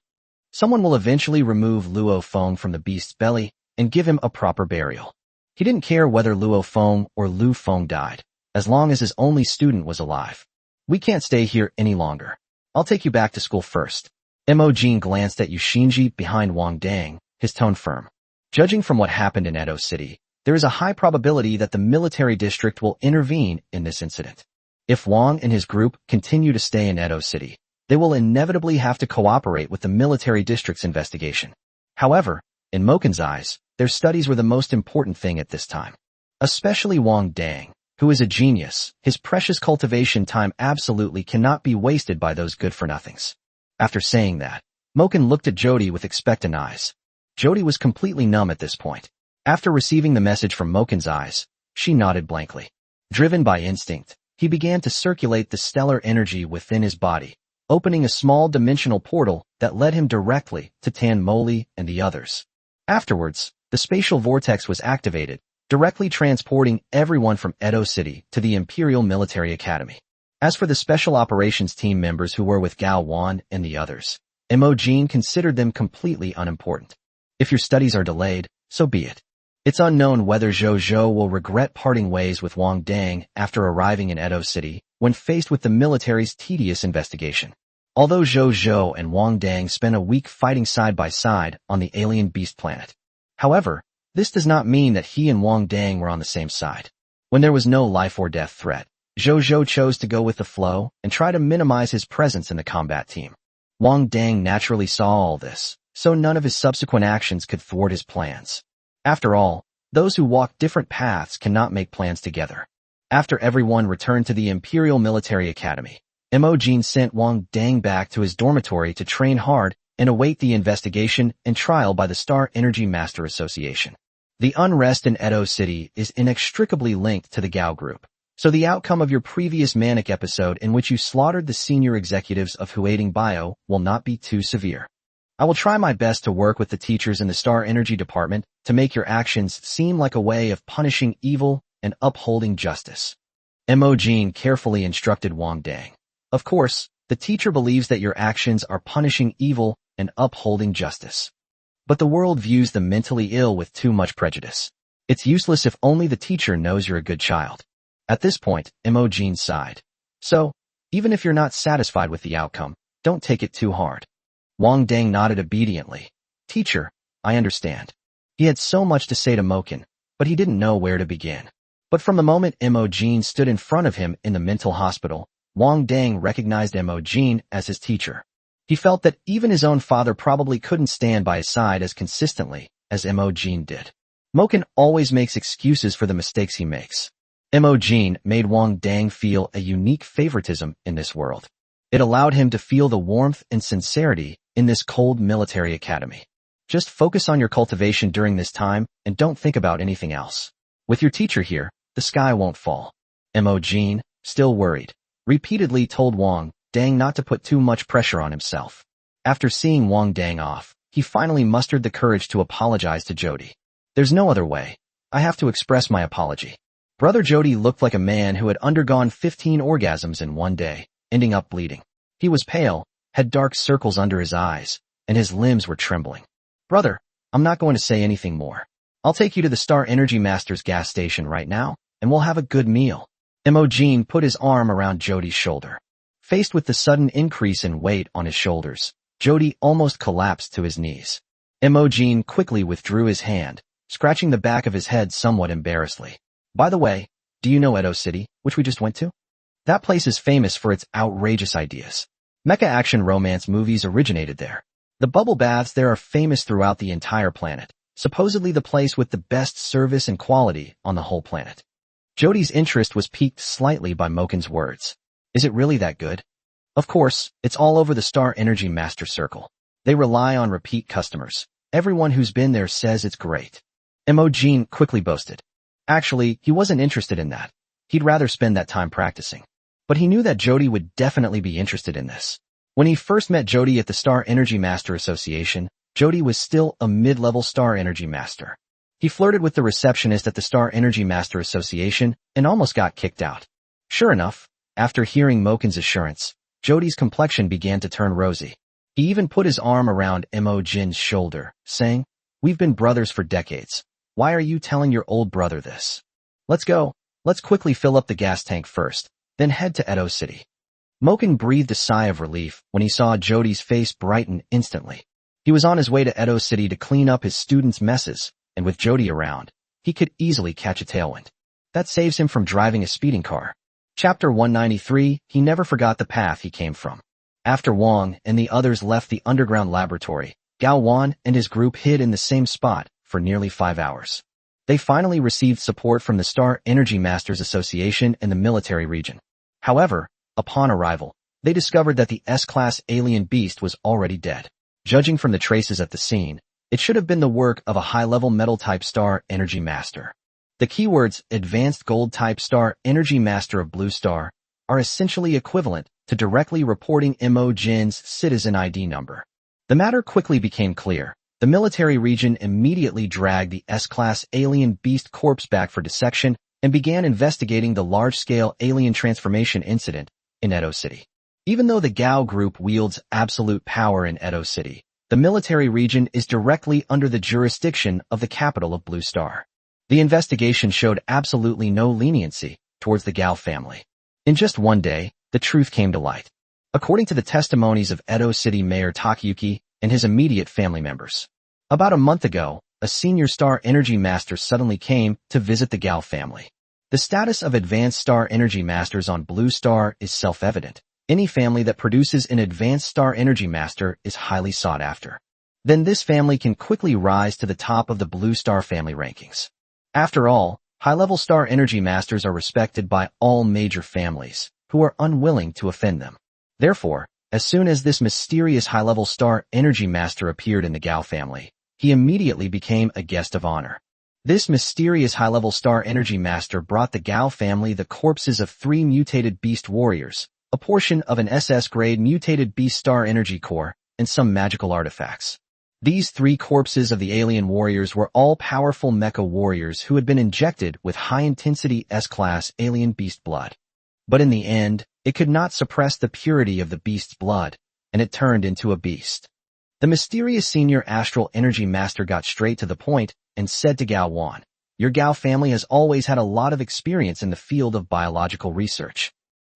Someone will eventually remove Luo Feng from the beast's belly and give him a proper burial. He didn't care whether Luo Feng or Lu Feng died, as long as his only student was alive. We can't stay here any longer. I'll take you back to school first. Imogen glanced at Yushinji behind Wang Dang, his tone firm. Judging from what happened in Edo City, there is a high probability that the military district will intervene in this incident. If Wang and his group continue to stay in Edo City, they will inevitably have to cooperate with the military district's investigation. However, in Moken's eyes, their studies were the most important thing at this time. Especially Wang Dang, who is a genius, his precious cultivation time absolutely cannot be wasted by those good-for-nothings. After saying that, Moken looked at Jody with expectant eyes. Jody was completely numb at this point. After receiving the message from Moken's eyes, she nodded blankly. Driven by instinct, he began to circulate the stellar energy within his body, opening a small dimensional portal that led him directly to Tan Moli and the others. Afterwards, the spatial vortex was activated, directly transporting everyone from Edo City to the Imperial Military Academy. As for the special operations team members who were with Gao Wan and the others, Imogen considered them completely unimportant. If your studies are delayed, so be it. It's unknown whether Zhou Zhou will regret parting ways with Wang Dang after arriving in Edo City when faced with the military's tedious investigation. Although Zhou Zhou and Wang Dang spent a week fighting side by side on the alien beast planet. However, this does not mean that he and Wang Dang were on the same side. When there was no life or death threat, Zhou Zhou chose to go with the flow and try to minimize his presence in the combat team. Wang Dang naturally saw all this, so none of his subsequent actions could thwart his plans. After all, those who walk different paths cannot make plans together. After everyone returned to the Imperial Military Academy, Imogen sent Wang Dang back to his dormitory to train hard and await the investigation and trial by the Star Energy Master Association. The unrest in Edo City is inextricably linked to the Gao Group, so the outcome of your previous manic episode in which you slaughtered the senior executives of Huading Bio will not be too severe. I will try my best to work with the teachers in the Star Energy Department to make your actions seem like a way of punishing evil and upholding justice. Imogen carefully instructed Wang Dang. Of course, the teacher believes that your actions are punishing evil and upholding justice. But the world views the mentally ill with too much prejudice. It's useless if only the teacher knows you're a good child. At this point, Imogen sighed. So, even if you're not satisfied with the outcome, don't take it too hard. Wang Dang nodded obediently. Teacher, I understand. He had so much to say to Moken, but he didn't know where to begin. But from the moment Imogen stood in front of him in the mental hospital, Wang Dang recognized Imogen as his teacher. He felt that even his own father probably couldn't stand by his side as consistently as Imogen did. Moken always makes excuses for the mistakes he makes. Imogen made Wang Dang feel a unique favoritism in this world. It allowed him to feel the warmth and sincerity in this cold military academy. Just focus on your cultivation during this time and don't think about anything else. With your teacher here, the sky won't fall. Imogen, still worried, repeatedly told Wang Dang not to put too much pressure on himself. After seeing Wang Dang off, he finally mustered the courage to apologize to Jody. There's no other way. I have to express my apology. Brother Jody looked like a man who had undergone 15 orgasms in one day, ending up bleeding. He was pale, had dark circles under his eyes, and his limbs were trembling. Brother, I'm not going to say anything more. I'll take you to the Star Energy Master's gas station right now, and we'll have a good meal. Imogen put his arm around Jody's shoulder. Faced with the sudden increase in weight on his shoulders, Jody almost collapsed to his knees. Imogen quickly withdrew his hand, scratching the back of his head somewhat embarrassedly. By the way, do you know Edo City, which we just went to? That place is famous for its outrageous ideas. Mecha action romance movies originated there. The bubble baths there are famous throughout the entire planet, supposedly the place with the best service and quality on the whole planet. Jody's interest was piqued slightly by Moken's words. Is it really that good? Of course, it's all over the Star Energy Master Circle. They rely on repeat customers. Everyone who's been there says it's great. Imogen quickly boasted. Actually, he wasn't interested in that. He'd rather spend that time practicing. But he knew that Jody would definitely be interested in this. When he first met Jody at the Star Energy Master Association, Jody was still a mid-level Star Energy Master. He flirted with the receptionist at the Star Energy Master Association and almost got kicked out. Sure enough, After hearing Moken's assurance, Jody's complexion began to turn rosy. He even put his arm around Mo Jin's shoulder, saying, "We've been brothers for decades. Why are you telling your old brother this? Let's go. Let's quickly fill up the gas tank first, then head to Edo City." Moken breathed a sigh of relief when he saw Jody's face brighten instantly. He was on his way to Edo City to clean up his students' messes, and with Jody around, he could easily catch a tailwind. That saves him from driving a speeding car. Chapter 193, he never forgot the path he came from. After Wang and the others left the underground laboratory, Gao Wan and his group hid in the same spot for nearly 5 hours. They finally received support from the Star Energy Masters Association in the military region. However, upon arrival, they discovered that the S-class alien beast was already dead. Judging from the traces at the scene, it should have been the work of a high-level metal-type Star Energy Master. The keywords Advanced Gold-type Star Energy Master of Blue Star are essentially equivalent to directly reporting Mo Jin's citizen ID number. The matter quickly became clear. The military region immediately dragged the S-class alien beast corpse back for dissection and began investigating the large-scale alien transformation incident in Edo City. Even though the Gao group wields absolute power in Edo City, the military region is directly under the jurisdiction of the capital of Blue Star. The investigation showed absolutely no leniency towards the Gao family. In just one day, the truth came to light. According to the testimonies of Edo City Mayor Takayuki and his immediate family members. About a month ago, a senior Star Energy Master suddenly came to visit the Gao family. The status of advanced Star Energy Masters on Blue Star is self-evident. Any family that produces an advanced Star Energy Master is highly sought after. Then this family can quickly rise to the top of the Blue Star family rankings. After all, high-level Star Energy Masters are respected by all major families, who are unwilling to offend them. Therefore, as soon as this mysterious high-level Star Energy Master appeared in the Gao family, he immediately became a guest of honor. This mysterious high-level Star Energy Master brought the Gao family the corpses of 3 mutated beast warriors, a portion of an SS-grade mutated beast Star Energy core, and some magical artifacts. These 3 corpses of the alien warriors were all powerful mecha warriors who had been injected with high-intensity S-class alien beast blood. But in the end, it could not suppress the purity of the beast's blood, and it turned into a beast. The mysterious senior astral energy master got straight to the point and said to Gao Wan, "Your Gao family has always had a lot of experience in the field of biological research.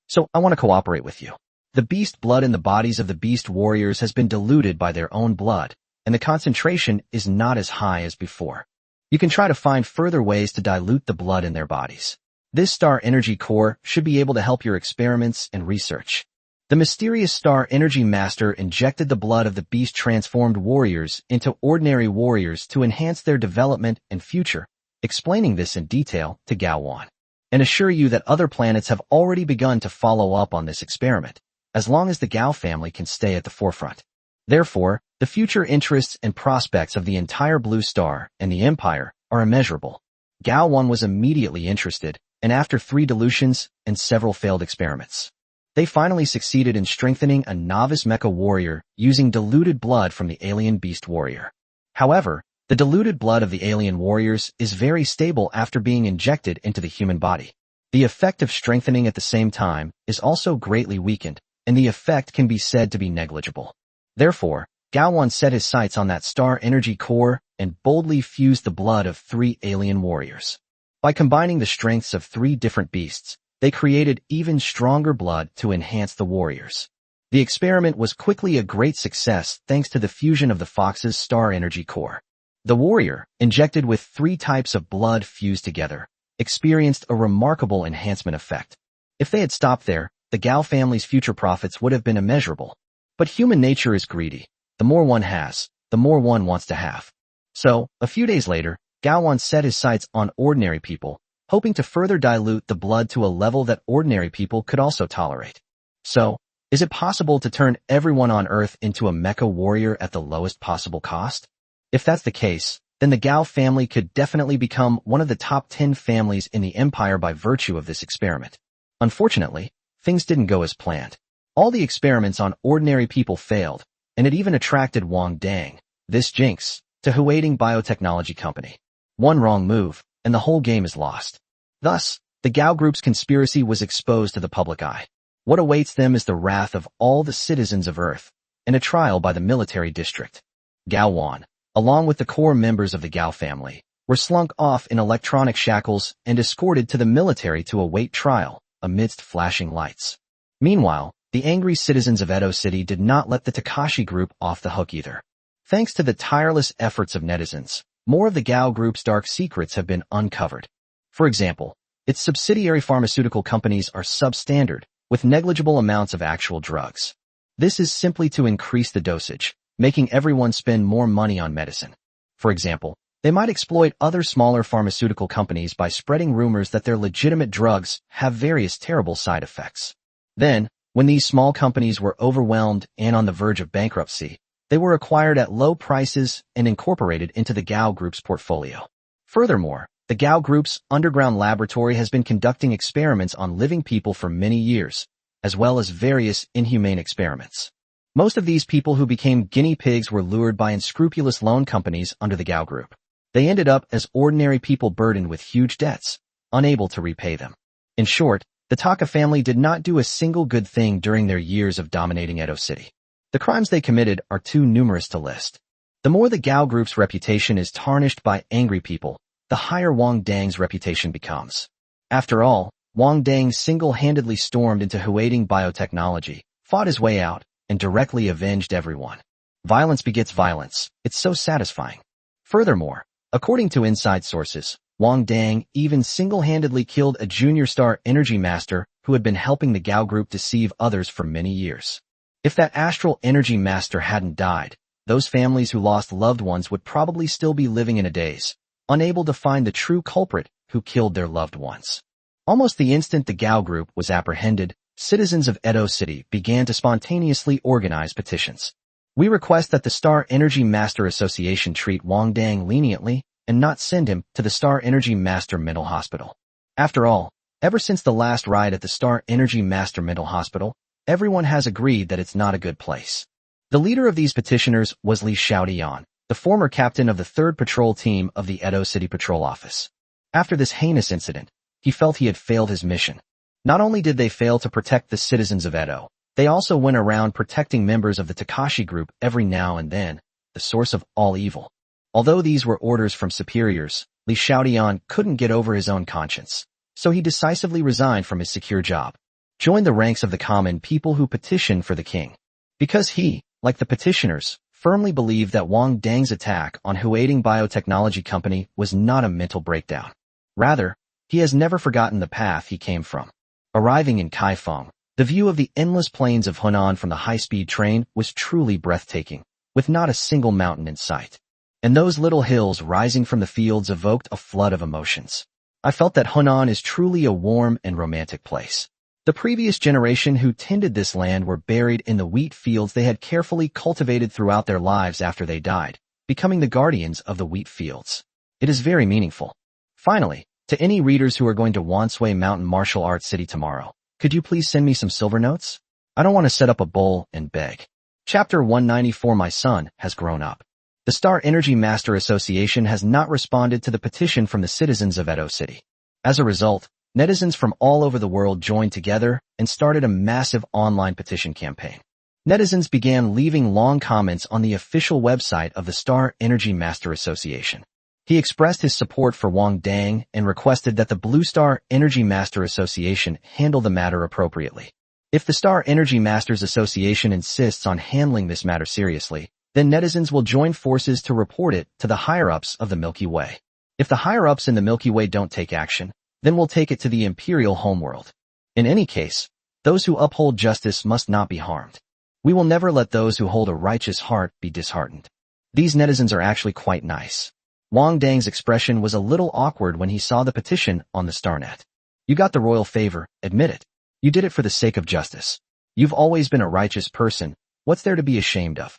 So I want to cooperate with you. The beast blood in the bodies of the beast warriors has been diluted by their own blood, and the concentration is not as high as before. You can try to find further ways to dilute the blood in their bodies. This Star Energy Core should be able to help your experiments and research." The mysterious Star Energy Master injected the blood of the beast-transformed warriors into ordinary warriors to enhance their development and future, explaining this in detail to Gao Wan, and assure you that other planets have already begun to follow up on this experiment, as long as the Gao family can stay at the forefront. Therefore, the future interests and prospects of the entire Blue Star and the Empire are immeasurable. Gao Wan was immediately interested, and after 3 dilutions and several failed experiments, they finally succeeded in strengthening a novice mecha warrior using diluted blood from the alien beast warrior. However, the diluted blood of the alien warriors is very stable after being injected into the human body. The effect of strengthening at the same time is also greatly weakened, and the effect can be said to be negligible. Therefore, Gao Wan set his sights on that Star Energy Core and boldly fused the blood of 3 alien warriors. By combining the strengths of 3 different beasts, they created even stronger blood to enhance the warriors. The experiment was quickly a great success thanks to the fusion of the Fox's Star Energy Core. The warrior, injected with 3 types of blood fused together, experienced a remarkable enhancement effect. If they had stopped there, the Gao family's future profits would have been immeasurable. But human nature is greedy. The more one has, the more one wants to have. So, a few days later, Gao Wan set his sights on ordinary people, hoping to further dilute the blood to a level that ordinary people could also tolerate. So, is it possible to turn everyone on Earth into a mecha warrior at the lowest possible cost? If that's the case, then the Gao family could definitely become one of the top 10 families in the Empire by virtue of this experiment. Unfortunately, things didn't go as planned. All the experiments on ordinary people failed, and it even attracted Wang Dang, this jinx, to Huading Biotechnology Company. One wrong move, and the whole game is lost. Thus, the Gao Group's conspiracy was exposed to the public eye. What awaits them is the wrath of all the citizens of Earth, and a trial by the military district. Gao Wan, along with the core members of the Gao family, were slunk off in electronic shackles and escorted to the military to await trial, amidst flashing lights. Meanwhile, the angry citizens of Edo City did not let the Takashi Group off the hook either. Thanks to the tireless efforts of netizens, more of the Gao Group's dark secrets have been uncovered. For example, its subsidiary pharmaceutical companies are substandard, with negligible amounts of actual drugs. This is simply to increase the dosage, making everyone spend more money on medicine. For example, they might exploit other smaller pharmaceutical companies by spreading rumors that their legitimate drugs have various terrible side effects. Then, when these small companies were overwhelmed and on the verge of bankruptcy, they were acquired at low prices and incorporated into the Gao Group's portfolio. Furthermore, the Gao Group's underground laboratory has been conducting experiments on living people for many years, as well as various inhumane experiments. Most of these people who became guinea pigs were lured by unscrupulous loan companies under the Gao Group. They ended up as ordinary people burdened with huge debts, unable to repay them. In short, the Taka family did not do a single good thing during their years of dominating Edo City. The crimes they committed are too numerous to list. The more the Gao Group's reputation is tarnished by angry people, the higher Wang Dang's reputation becomes. After all, Wang Dang single-handedly stormed into Huading Biotechnology, fought his way out, and directly avenged everyone. Violence begets violence. It's so satisfying. Furthermore, according to inside sources, Wang Dang even single-handedly killed a junior star energy master who had been helping the Gao Group deceive others for many years. If that astral energy master hadn't died, those families who lost loved ones would probably still be living in a daze, unable to find the true culprit who killed their loved ones. Almost the instant the Gao Group was apprehended, citizens of Edo City began to spontaneously organize petitions. We request that the Star Energy Master Association treat Wang Dang leniently and not send him to the Star Energy Master Mental Hospital. After all, ever since the last riot at the Star Energy Master Mental Hospital, everyone has agreed that it's not a good place. The leader of these petitioners was Li Xiaodian, the former captain of the 3rd Patrol Team of the Edo City Patrol Office. After this heinous incident, he felt he had failed his mission. Not only did they fail to protect the citizens of Edo, they also went around protecting members of the Takashi Group every now and then, the source of all evil. Although these were orders from superiors, Li Xiaodian couldn't get over his own conscience, so he decisively resigned from his secure job, joined the ranks of the common people who petitioned for the king. Because he, like the petitioners, firmly believed that Wang Dang's attack on Huading Biotechnology Company was not a mental breakdown. Rather, he has never forgotten the path he came from. Arriving in Kaifeng, the view of the endless plains of Hunan from the high-speed train was truly breathtaking, with not a single mountain in sight. And those little hills rising from the fields evoked a flood of emotions. I felt that Hunan is truly a warm and romantic place. The previous generation who tended this land were buried in the wheat fields they had carefully cultivated throughout their lives after they died, becoming the guardians of the wheat fields. It is very meaningful. Finally, to any readers who are going to Wanshui Mountain Martial Arts City tomorrow, could you please send me some silver notes? I don't want to set up a bowl and beg. Chapter 194. My son has grown up. The Star Energy Master Association has not responded to the petition from the citizens of Edo City. As a result, netizens from all over the world joined together and started a massive online petition campaign. Netizens began leaving long comments on the official website of the Star Energy Master Association. He expressed his support for Wang Dang and requested that the Blue Star Energy Master Association handle the matter appropriately. If the Star Energy Masters Association insists on handling this matter seriously, then netizens will join forces to report it to the higher-ups of the Milky Way. If the higher-ups in the Milky Way don't take action, then we'll take it to the Imperial homeworld. In any case, those who uphold justice must not be harmed. We will never let those who hold a righteous heart be disheartened. These netizens are actually quite nice. Wang Dang's expression was a little awkward when he saw the petition on the Starnet. You got the royal favor, admit it. You did it for the sake of justice. You've always been a righteous person. What's there to be ashamed of?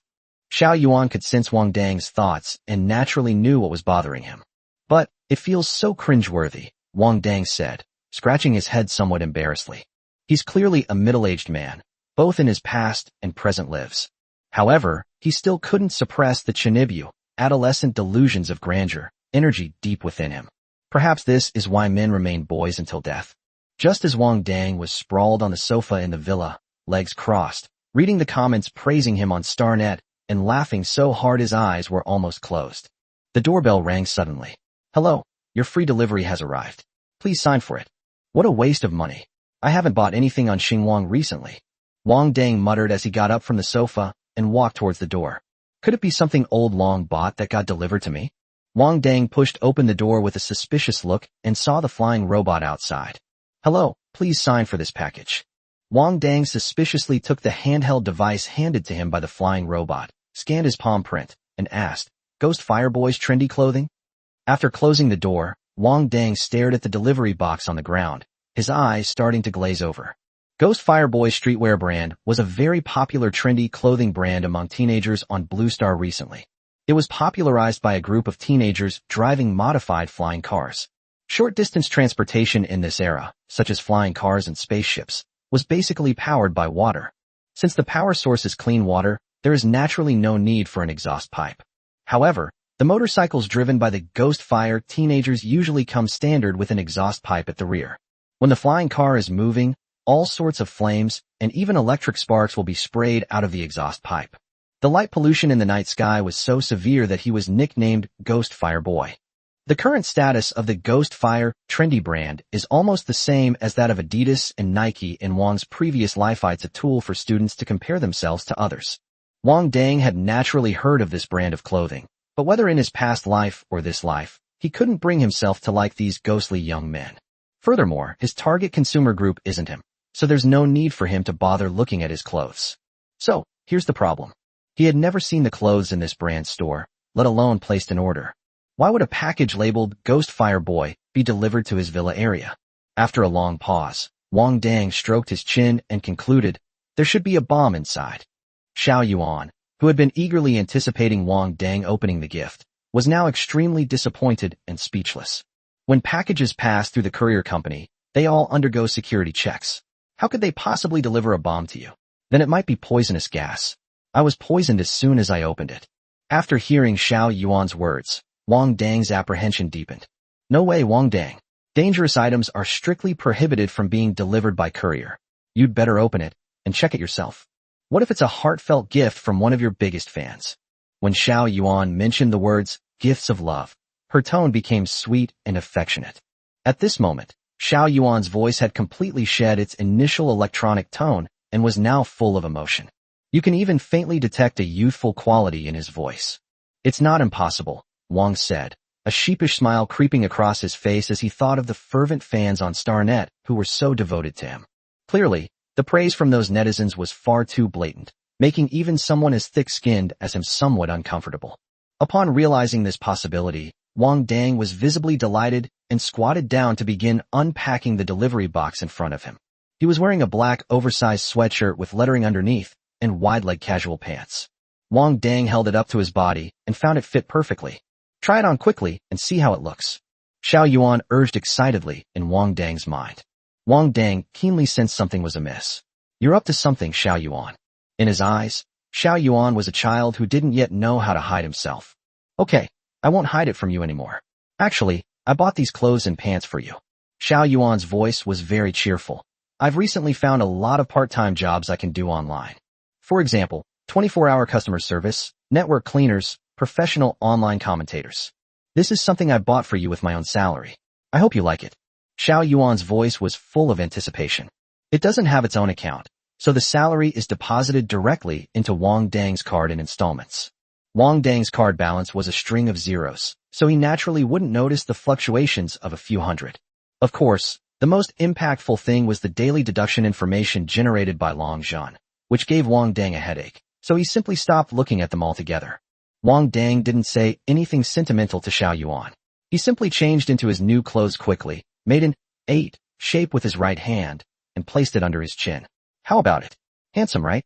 Xiao Yuan could sense Wang Dang's thoughts and naturally knew what was bothering him. But, it feels so cringeworthy, Wang Dang said, scratching his head somewhat embarrassedly. He's clearly a middle-aged man, both in his past and present lives. However, he still couldn't suppress the Chinibu, adolescent delusions of grandeur, energy deep within him. Perhaps this is why men remain boys until death. Just as Wang Dang was sprawled on the sofa in the villa, legs crossed, reading the comments praising him on StarNet, and laughing so hard his eyes were almost closed. The doorbell rang suddenly. Hello, your free delivery has arrived. Please sign for it. What a waste of money. I haven't bought anything on Xinguang recently. Wang Dang muttered as he got up from the sofa and walked towards the door. Could it be something old Long bought that got delivered to me? Wang Dang pushed open the door with a suspicious look and saw the flying robot outside. Hello, please sign for this package. Wang Dang suspiciously took the handheld device handed to him by the flying robot, scanned his palm print, and asked, Ghost Fireboy's trendy clothing? After closing the door, Wang Dang stared at the delivery box on the ground, his eyes starting to glaze over. Ghost Fireboy streetwear brand was a very popular trendy clothing brand among teenagers on Blue Star recently. It was popularized by a group of teenagers driving modified flying cars. Short-distance transportation in this era, such as flying cars and spaceships, was basically powered by water. Since the power source is clean water, there is naturally no need for an exhaust pipe. However, the motorcycles driven by the Ghost Fire teenagers usually come standard with an exhaust pipe at the rear. When the flying car is moving, all sorts of flames and even electric sparks will be sprayed out of the exhaust pipe. The light pollution in the night sky was so severe that he was nicknamed Ghost Fire Boy. The current status of the Ghost Fire trendy brand is almost the same as that of Adidas and Nike in Wang's previous life. It's a tool for students to compare themselves to others. Wang Dang had naturally heard of this brand of clothing, but whether in his past life or this life, he couldn't bring himself to like these ghostly young men. Furthermore, his target consumer group isn't him, so there's no need for him to bother looking at his clothes. So, here's the problem. He had never seen the clothes in this brand store, let alone placed an order. Why would a package labeled Ghost Fire Boy be delivered to his villa area? After a long pause, Wang Dang stroked his chin and concluded, there should be a bomb inside. Xiao Yuan, who had been eagerly anticipating Wang Dang opening the gift, was now extremely disappointed and speechless. When packages pass through the courier company, they all undergo security checks. How could they possibly deliver a bomb to you? Then it might be poisonous gas. I was poisoned as soon as I opened it. After hearing Xiao Yuan's words, Wang Dang's apprehension deepened. No way, Wang Dang. Dangerous items are strictly prohibited from being delivered by courier. You'd better open it and check it yourself. What if it's a heartfelt gift from one of your biggest fans? When Xiao Yuan mentioned the words, gifts of love, her tone became sweet and affectionate. At this moment, Xiao Yuan's voice had completely shed its initial electronic tone and was now full of emotion. You can even faintly detect a youthful quality in his voice. It's not impossible, Wang said, a sheepish smile creeping across his face as he thought of the fervent fans on StarNet who were so devoted to him. Clearly, the praise from those netizens was far too blatant, making even someone as thick-skinned as him somewhat uncomfortable. Upon realizing this possibility, Wang Dang was visibly delighted and squatted down to begin unpacking the delivery box in front of him. He was wearing a black oversized sweatshirt with lettering underneath and wide-leg casual pants. Wang Dang held it up to his body and found it fit perfectly. Try it on quickly and see how it looks. Xiao Yuan urged excitedly in Wang Dang's mind. Wang Dang keenly sensed something was amiss. You're up to something, Xiao Yuan. In his eyes, Xiao Yuan was a child who didn't yet know how to hide himself. Okay, I won't hide it from you anymore. Actually, I bought these clothes and pants for you. Xiao Yuan's voice was very cheerful. I've recently found a lot of part-time jobs I can do online. For example, 24-hour customer service, network cleaners, professional online commentators. This is something I bought for you with my own salary. I hope you like it. Xiao Yuan's voice was full of anticipation. It doesn't have its own account, so the salary is deposited directly into Wang Dang's card in installments. Wang Dang's card balance was a string of zeros, so he naturally wouldn't notice the fluctuations of a few hundred. Of course, the most impactful thing was the daily deduction information generated by Long Zhan, which gave Wang Dang a headache, so he simply stopped looking at them altogether. Wang Dang didn't say anything sentimental to Xiao Yuan. He simply changed into his new clothes quickly, made an 8 shape with his right hand, and placed it under his chin. How about it? Handsome, right?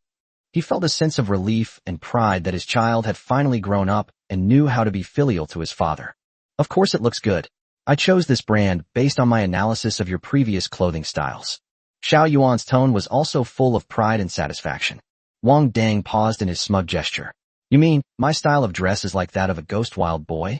He felt a sense of relief and pride that his child had finally grown up and knew how to be filial to his father. Of course it looks good. I chose this brand based on my analysis of your previous clothing styles. Xiao Yuan's tone was also full of pride and satisfaction. Wang Dang paused in his smug gesture. You mean, my style of dress is like that of a ghost wild boy?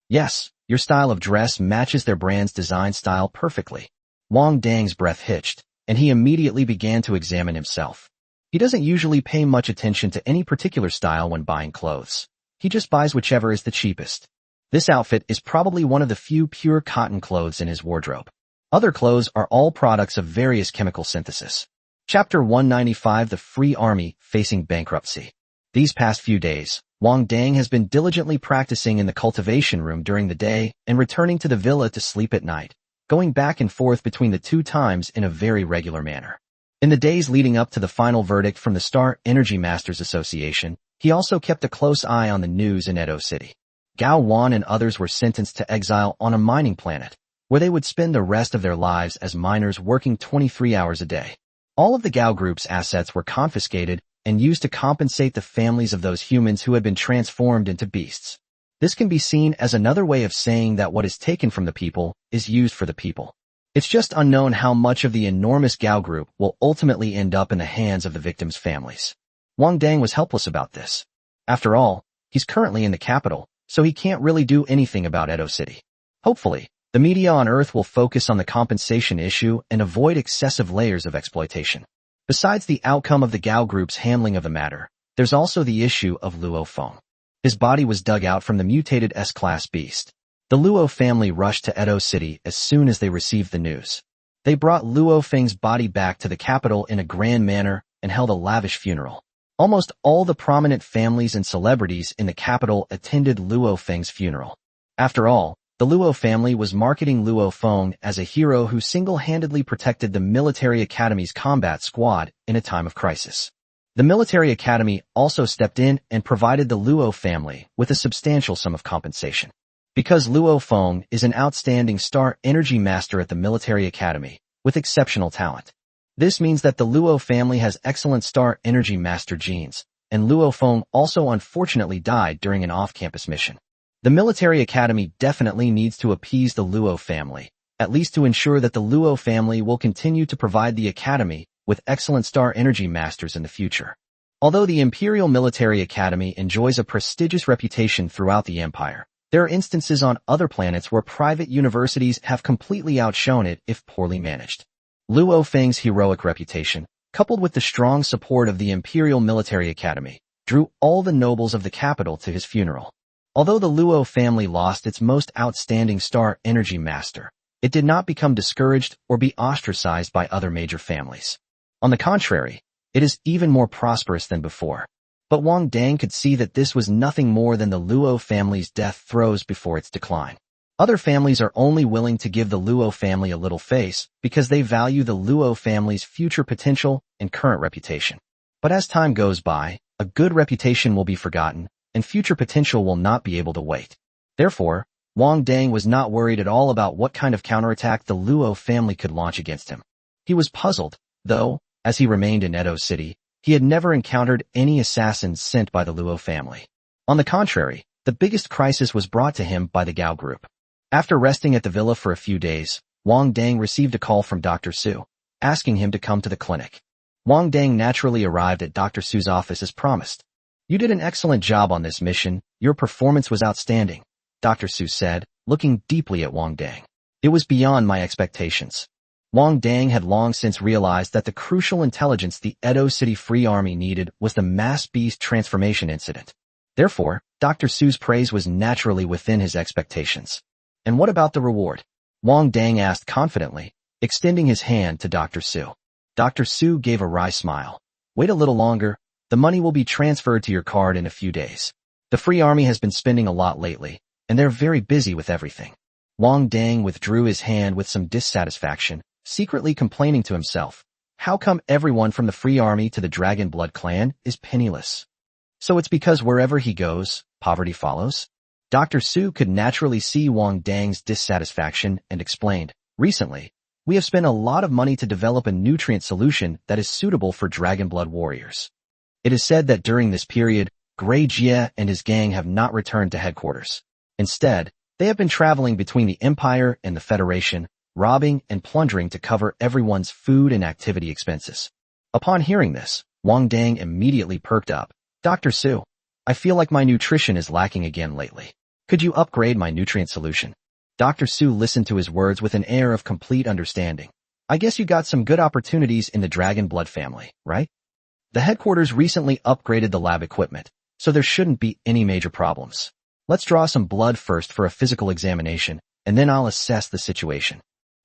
Yes, Your style of dress matches their brand's design style perfectly. Wang Dang's breath hitched, and he immediately began to examine himself. He doesn't usually pay much attention to any particular style when buying clothes. He just buys whichever is the cheapest. This outfit is probably one of the few pure cotton clothes in his wardrobe. Other clothes are all products of various chemical synthesis. Chapter 195: The Free Army Facing Bankruptcy. These past few days, Wang Dang has been diligently practicing in the cultivation room during the day and returning to the villa to sleep at night, going back and forth between the two times in a very regular manner. In the days leading up to the final verdict from the Star Energy Masters Association, he also kept a close eye on the news in Edo City. Gao Wan and others were sentenced to exile on a mining planet, where they would spend the rest of their lives as miners working 23 hours a day. All of the Gao Group's assets were confiscated and used to compensate the families of those humans who had been transformed into beasts. This can be seen as another way of saying that what is taken from the people is used for the people. It's just unknown how much of the enormous Gao Group will ultimately end up in the hands of the victims' families. Wang Dang was helpless about this. After all, he's currently in the capital, so he can't really do anything about Edo City. Hopefully, the media on Earth will focus on the compensation issue and avoid excessive layers of exploitation. Besides the outcome of the Gao Group's handling of the matter, there's also the issue of Luo Feng. His body was dug out from the mutated S-class beast. The Luo family rushed to Edo City as soon as they received the news. They brought Luo Feng's body back to the capital in a grand manner and held a lavish funeral. Almost all the prominent families and celebrities in the capital attended Luo Feng's funeral. After all, the Luo family was marketing Luo Feng as a hero who single-handedly protected the military academy's combat squad in a time of crisis. The military academy also stepped in and provided the Luo family with a substantial sum of compensation. Because Luo Feng is an outstanding Star Energy Master at the military academy, with exceptional talent. This means that the Luo family has excellent Star Energy Master genes, and Luo Feng also unfortunately died during an off-campus mission. The military academy definitely needs to appease the Luo family, at least to ensure that the Luo family will continue to provide the academy with excellent Star Energy Masters in the future. Although the Imperial Military Academy enjoys a prestigious reputation throughout the Empire, there are instances on other planets where private universities have completely outshone it if poorly managed. Luo Feng's heroic reputation, coupled with the strong support of the Imperial Military Academy, drew all the nobles of the capital to his funeral. Although the Luo family lost its most outstanding Star Energy Master, it did not become discouraged or be ostracized by other major families. On the contrary, it is even more prosperous than before. But Wang Dang could see that this was nothing more than the Luo family's death throes before its decline. Other families are only willing to give the Luo family a little face because they value the Luo family's future potential and current reputation. But as time goes by, a good reputation will be forgotten, and future potential will not be able to wait. Therefore, Wang Dang was not worried at all about what kind of counterattack the Luo family could launch against him. He was puzzled, though, as he remained in Edo City, he had never encountered any assassins sent by the Luo family. On the contrary, the biggest crisis was brought to him by the Gao Group. After resting at the villa for a few days, Wang Dang received a call from Dr. Su, asking him to come to the clinic. Wang Dang naturally arrived at Dr. Su's office as promised. "You did an excellent job on this mission. Your performance was outstanding," Dr. Su said, looking deeply at Wang Dang. "It was beyond my expectations." Wang Dang had long since realized that the crucial intelligence the Edo City Free Army needed was the mass beast transformation incident. Therefore, Dr. Su's praise was naturally within his expectations. "And what about the reward?" Wang Dang asked confidently, extending his hand to Dr. Su. Dr. Su gave a wry smile. "Wait a little longer. The money will be transferred to your card in a few days. The Free Army has been spending a lot lately, and they're very busy with everything." Wang Dang withdrew his hand with some dissatisfaction, secretly complaining to himself, "How come everyone from the Free Army to the Dragon Blood clan is penniless? So it's because wherever he goes, poverty follows?" Dr. Su could naturally see Wang Dang's dissatisfaction and explained, "Recently, we have spent a lot of money to develop a nutrient solution that is suitable for Dragon Blood warriors. It is said that during this period, Gray Jie and his gang have not returned to headquarters. Instead, they have been traveling between the Empire and the Federation, robbing and plundering to cover everyone's food and activity expenses." Upon hearing this, Wang Dang immediately perked up. "Dr. Su, I feel like my nutrition is lacking again lately. Could you upgrade my nutrient solution? Dr. Su listened to his words with an air of complete understanding. I guess you got some good opportunities in the Dragon Blood family, right? The headquarters recently upgraded the lab equipment, so there shouldn't be any major problems. Let's draw some blood first for a physical examination, and then I'll assess the situation.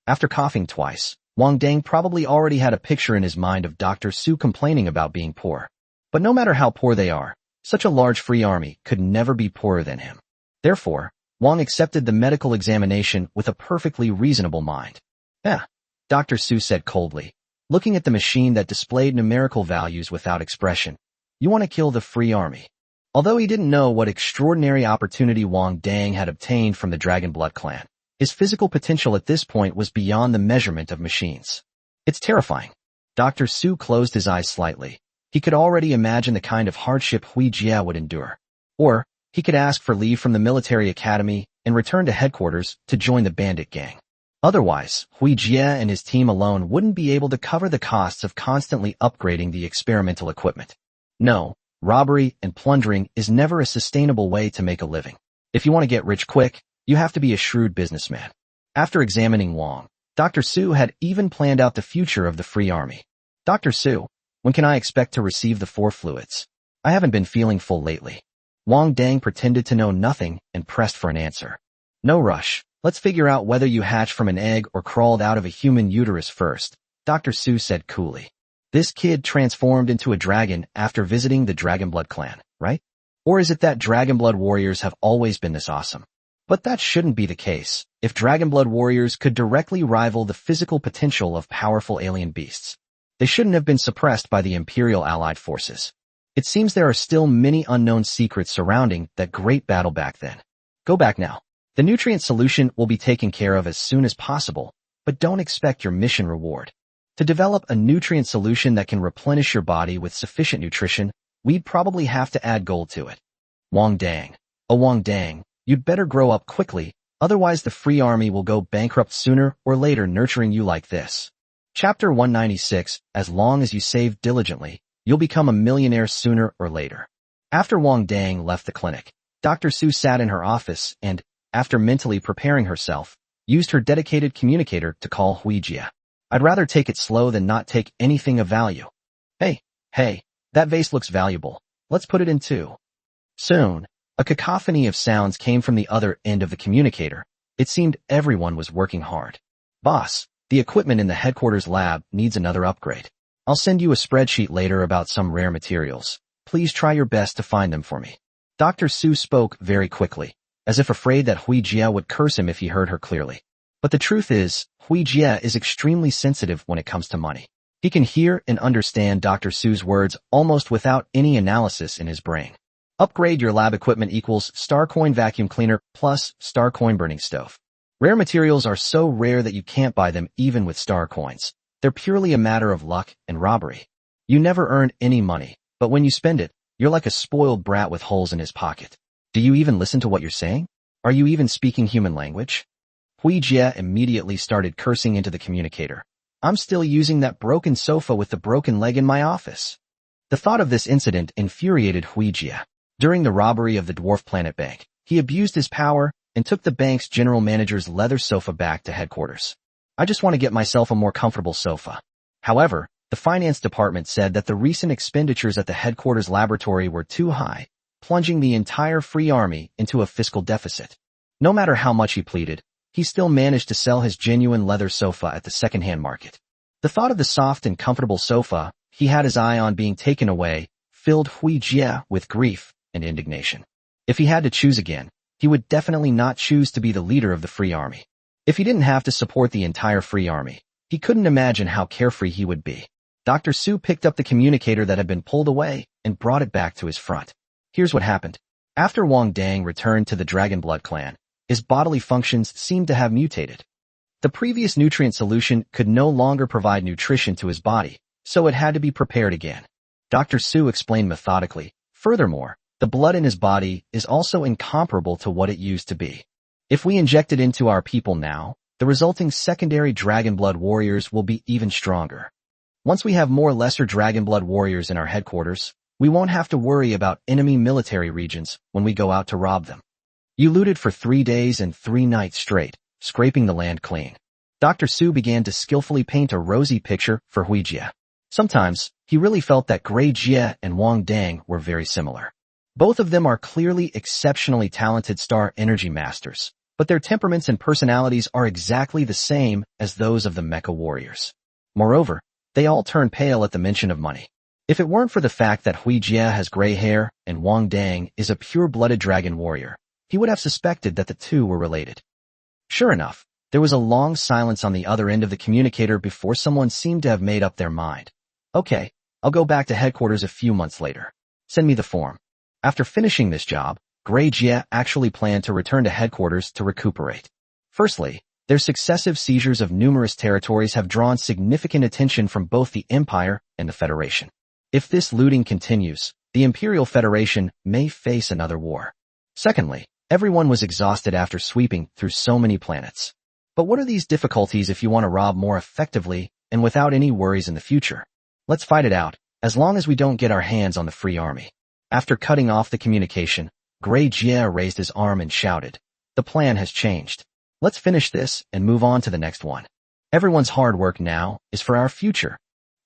After coughing twice, Wang Dang probably already had a picture in his mind of Dr. Su complaining about being poor. But no matter how poor they are, such a large free army could never be poorer than him. Therefore, Wang accepted the medical examination with a perfectly reasonable mind. Yeah, Dr. Su said coldly, looking at the machine that displayed numerical values without expression. You want to kill the free army. Although he didn't know what extraordinary opportunity Wang Dang had obtained from the Dragon Blood clan, his physical potential at this point was beyond the measurement of machines. It's terrifying. Dr. Su closed his eyes slightly. He could already imagine the kind of hardship Hui Jie would endure. Or, he could ask for leave from the military academy and return to headquarters to join the bandit gang. Otherwise, Hui Jie and his team alone wouldn't be able to cover the costs of constantly upgrading the experimental equipment. No, robbery and plundering is never a sustainable way to make a living. If you want to get rich quick, you have to be a shrewd businessman. After examining Wang, Dr. Su had even planned out the future of the free army. Dr. Su, when can I expect to receive the 4 fluids? I haven't been feeling full lately. Wang Dang pretended to know nothing and pressed for an answer. No rush. Let's figure out whether you hatched from an egg or crawled out of a human uterus first, Dr. Su said coolly. This kid transformed into a dragon after visiting the Dragon Blood clan, right? Or is it that Dragon Blood warriors have always been this awesome? But that shouldn't be the case. If Dragon Blood warriors could directly rival the physical potential of powerful alien beasts, they shouldn't have been suppressed by the Imperial Allied forces. It seems there are still many unknown secrets surrounding that great battle back then. Go back now. The nutrient solution will be taken care of as soon as possible, but don't expect your mission reward. To develop a nutrient solution that can replenish your body with sufficient nutrition, we'd probably have to add gold to it. Wang Dang. Oh Wang Dang, you'd better grow up quickly, otherwise the free army will go bankrupt sooner or later nurturing you like this. Chapter 196, As long as you save diligently, you'll become a millionaire sooner or later. After Wang Dang left the clinic, Dr. Su sat in her office and, after mentally preparing herself, used her dedicated communicator to call Hui Jie. I'd rather take it slow than not take anything of value. Hey, that vase looks valuable. Let's put it in too. Soon, a cacophony of sounds came from the other end of the communicator. It seemed everyone was working hard. Boss, the equipment in the headquarters lab needs another upgrade. I'll send you a spreadsheet later about some rare materials. Please try your best to find them for me. Dr. Su spoke very quickly, as if afraid that Hui Jie would curse him if he heard her clearly. But the truth is, Hui Jie is extremely sensitive when it comes to money. He can hear and understand Dr. Su's words almost without any analysis in his brain. Upgrade your lab equipment equals Starcoin vacuum cleaner plus Starcoin burning stove. Rare materials are so rare that you can't buy them even with star coins. They're purely a matter of luck and robbery. You never earn any money, but when you spend it, you're like a spoiled brat with holes in his pocket. Do you even listen to what you're saying? Are you even speaking human language? Hui Jie immediately started cursing into the communicator. I'm still using that broken sofa with the broken leg in my office. The thought of this incident infuriated Hui Jie. During the robbery of the Dwarf Planet Bank, he abused his power and took the bank's general manager's leather sofa back to headquarters. I just want to get myself a more comfortable sofa. However, the finance department said that the recent expenditures at the headquarters laboratory were too high, plunging the entire free army into a fiscal deficit. No matter how much he pleaded, he still managed to sell his genuine leather sofa at the second-hand market. The thought of the soft and comfortable sofa he had his eye on being taken away filled Hui Jie with grief and indignation. If he had to choose again, he would definitely not choose to be the leader of the free army. If he didn't have to support the entire free army, he couldn't imagine how carefree he would be. Dr. Su picked up the communicator that had been pulled away and brought it back to his front. Here's what happened. After Wang Dang returned to the Dragon Blood clan, his bodily functions seemed to have mutated. The previous nutrient solution could no longer provide nutrition to his body, so it had to be prepared again. Dr. Su explained methodically. Furthermore, the blood in his body is also incomparable to what it used to be. If we inject it into our people now, the resulting secondary Dragon Blood warriors will be even stronger. Once we have more lesser Dragon Blood warriors in our headquarters, we won't have to worry about enemy military regions when we go out to rob them. You looted for 3 days and 3 nights straight, scraping the land clean. Dr. Su began to skillfully paint a rosy picture for Hui Jie. Sometimes, he really felt that Gray Jie and Wang Dang were very similar. Both of them are clearly exceptionally talented star energy masters, but their temperaments and personalities are exactly the same as those of the mecha warriors. Moreover, they all turn pale at the mention of money. If it weren't for the fact that Hui Jie has gray hair and Wang Dang is a pure-blooded dragon warrior, he would have suspected that the two were related. Sure enough, there was a long silence on the other end of the communicator before someone seemed to have made up their mind. Okay, I'll go back to headquarters a few months later. Send me the form. After finishing this job, Gray Jie actually planned to return to headquarters to recuperate. Firstly, their successive seizures of numerous territories have drawn significant attention from both the Empire and the Federation. If this looting continues, the Imperial Federation may face another war. Secondly, everyone was exhausted after sweeping through so many planets. But what are these difficulties if you want to rob more effectively and without any worries in the future? Let's fight it out, as long as we don't get our hands on the Free Army. After cutting off the communication, Gray Jie raised his arm and shouted, "The plan has changed. Let's finish this and move on to the next one. Everyone's hard work now is for our future,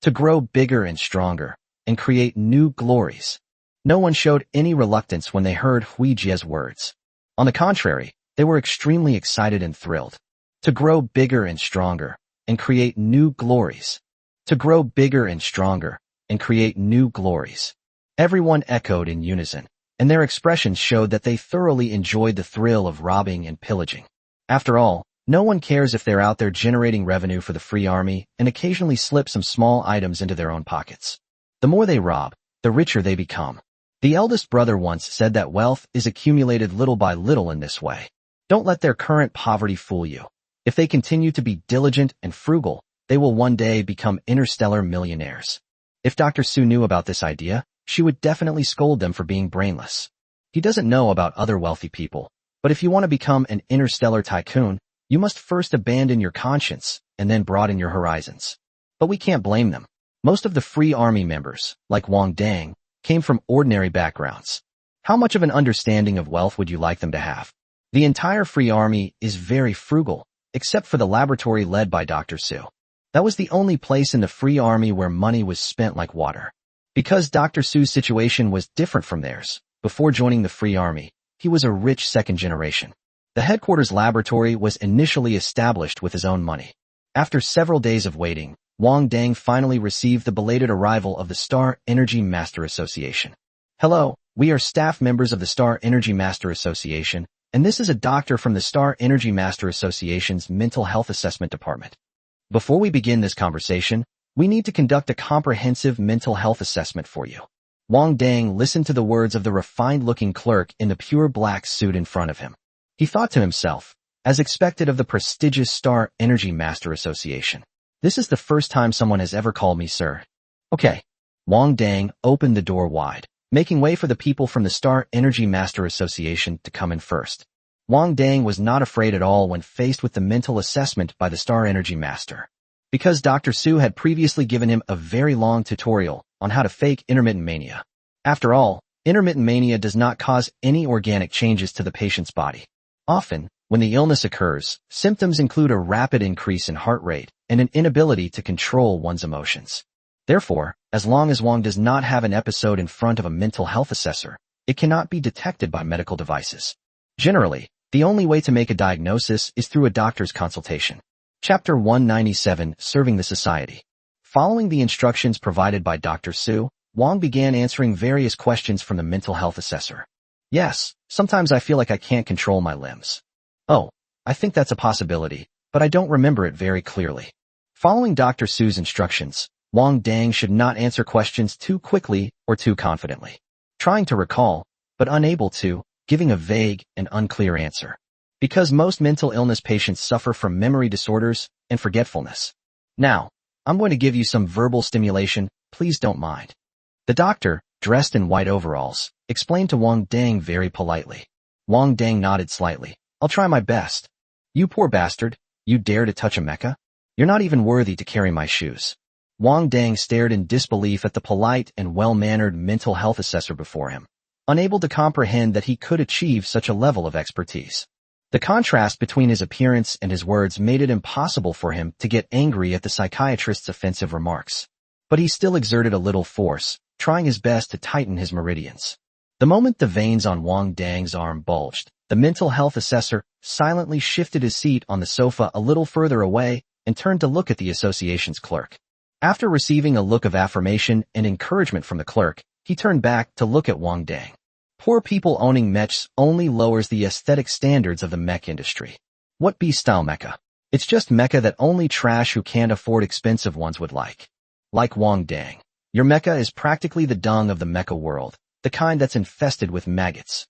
to grow bigger and stronger, and create new glories." No one showed any reluctance when they heard Hui Jie's words. On the contrary, they were extremely excited and thrilled. To grow bigger and stronger, and create new glories. To grow bigger and stronger, and create new glories. Everyone echoed in unison, and their expressions showed that they thoroughly enjoyed the thrill of robbing and pillaging. After all, no one cares if they're out there generating revenue for the Free Army and occasionally slip some small items into their own pockets. The more they rob, the richer they become. The eldest brother once said that wealth is accumulated little by little in this way. Don't let their current poverty fool you. If they continue to be diligent and frugal, they will one day become interstellar millionaires. If Dr. Su knew about this idea, she would definitely scold them for being brainless. He doesn't know about other wealthy people, but if you want to become an interstellar tycoon, you must first abandon your conscience and then broaden your horizons. But we can't blame them. Most of the Free Army members, like Wang Dang, came from ordinary backgrounds. How much of an understanding of wealth would you like them to have? The entire Free Army is very frugal, except for the laboratory led by Dr. Su. That was the only place in the Free Army where money was spent like water. Because Dr. Su's situation was different from theirs, before joining the Free Army, he was a rich second generation. The headquarters laboratory was initially established with his own money. After several days of waiting, Wang Dang finally received the belated arrival of the Star Energy Master Association. "Hello, we are staff members of the Star Energy Master Association, and this is a doctor from the Star Energy Master Association's Mental Health Assessment Department. Before we begin this conversation, we need to conduct a comprehensive mental health assessment for you." Wang Dang listened to the words of the refined-looking clerk in the pure black suit in front of him. He thought to himself, as expected of the prestigious Star Energy Master Association, "This is the first time someone has ever called me sir." Okay. Wang Dang opened the door wide, making way for the people from the Star Energy Master Association to come in first. Wang Dang was not afraid at all when faced with the mental assessment by the Star Energy Master. Because Dr. Su had previously given him a very long tutorial on how to fake intermittent mania. After all, intermittent mania does not cause any organic changes to the patient's body. Often, when the illness occurs, symptoms include a rapid increase in heart rate and an inability to control one's emotions. Therefore, as long as Wang does not have an episode in front of a mental health assessor, it cannot be detected by medical devices. Generally, the only way to make a diagnosis is through a doctor's consultation. Chapter 197, Serving the Society. Following the instructions provided by Dr. Su, Wang began answering various questions from the mental health assessor. "Yes, sometimes I feel like I can't control my limbs." "Oh, I think that's a possibility, but I don't remember it very clearly." Following Dr. Su's instructions, Wang Dang should not answer questions too quickly or too confidently. Trying to recall, but unable to, giving a vague and unclear answer. Because most mental illness patients suffer from memory disorders and forgetfulness. "Now, I'm going to give you some verbal stimulation, please don't mind." The doctor, dressed in white overalls, explained to Wang Dang very politely. Wang Dang nodded slightly. "I'll try my best." "You poor bastard, you dare to touch a mecha? You're not even worthy to carry my shoes." Wang Dang stared in disbelief at the polite and well-mannered mental health assessor before him. unable to comprehend that he could achieve such a level of expertise. The contrast between his appearance and his words made it impossible for him to get angry at the psychiatrist's offensive remarks. But he still exerted a little force, trying his best to tighten his meridians. The moment the veins on Wang Dang's arm bulged, the mental health assessor silently shifted his seat on the sofa a little further away and turned to look at the association's clerk. After receiving a look of affirmation and encouragement from the clerk, he turned back to look at Wang Dang. Poor people owning mechs only lowers the aesthetic standards of the mech industry. What B-style mecha? It's just mecha that only trash who can't afford expensive ones would like. Like Wang Dang. Your mecha is practically the dung of the mecha world, the kind that's infested with maggots.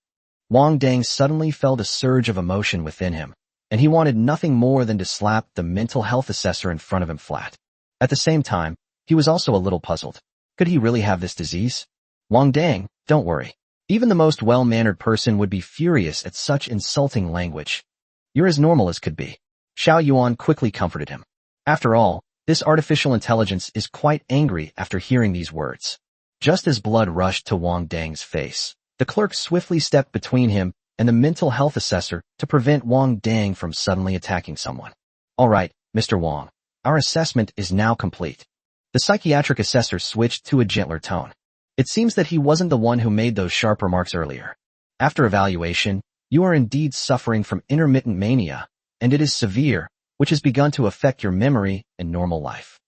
Wang Dang suddenly felt a surge of emotion within him, and he wanted nothing more than to slap the mental health assessor in front of him flat. At the same time, he was also a little puzzled. Could he really have this disease? Wang Dang, don't worry. Even the most well-mannered person would be furious at such insulting language. You're as normal as could be. Xiao Yuan quickly comforted him. After all, this artificial intelligence is quite angry after hearing these words. Just as blood rushed to Wang Dang's face, the clerk swiftly stepped between him and the mental health assessor to prevent Wang Dang from suddenly attacking someone. All right, Mr. Wang, our assessment is now complete. The psychiatric assessor switched to a gentler tone. It seems that he wasn't the one who made those sharp remarks earlier. After evaluation, you are indeed suffering from intermittent mania, and it is severe, which has begun to affect your memory and normal life.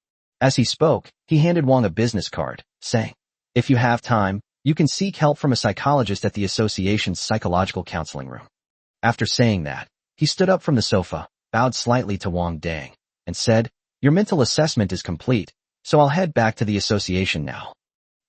As he spoke, he handed Wang a business card, saying, if you have time, you can seek help from a psychologist at the association's psychological counseling room. After saying that, he stood up from the sofa, bowed slightly to Wang Dang, and said, your mental assessment is complete, so I'll head back to the association now.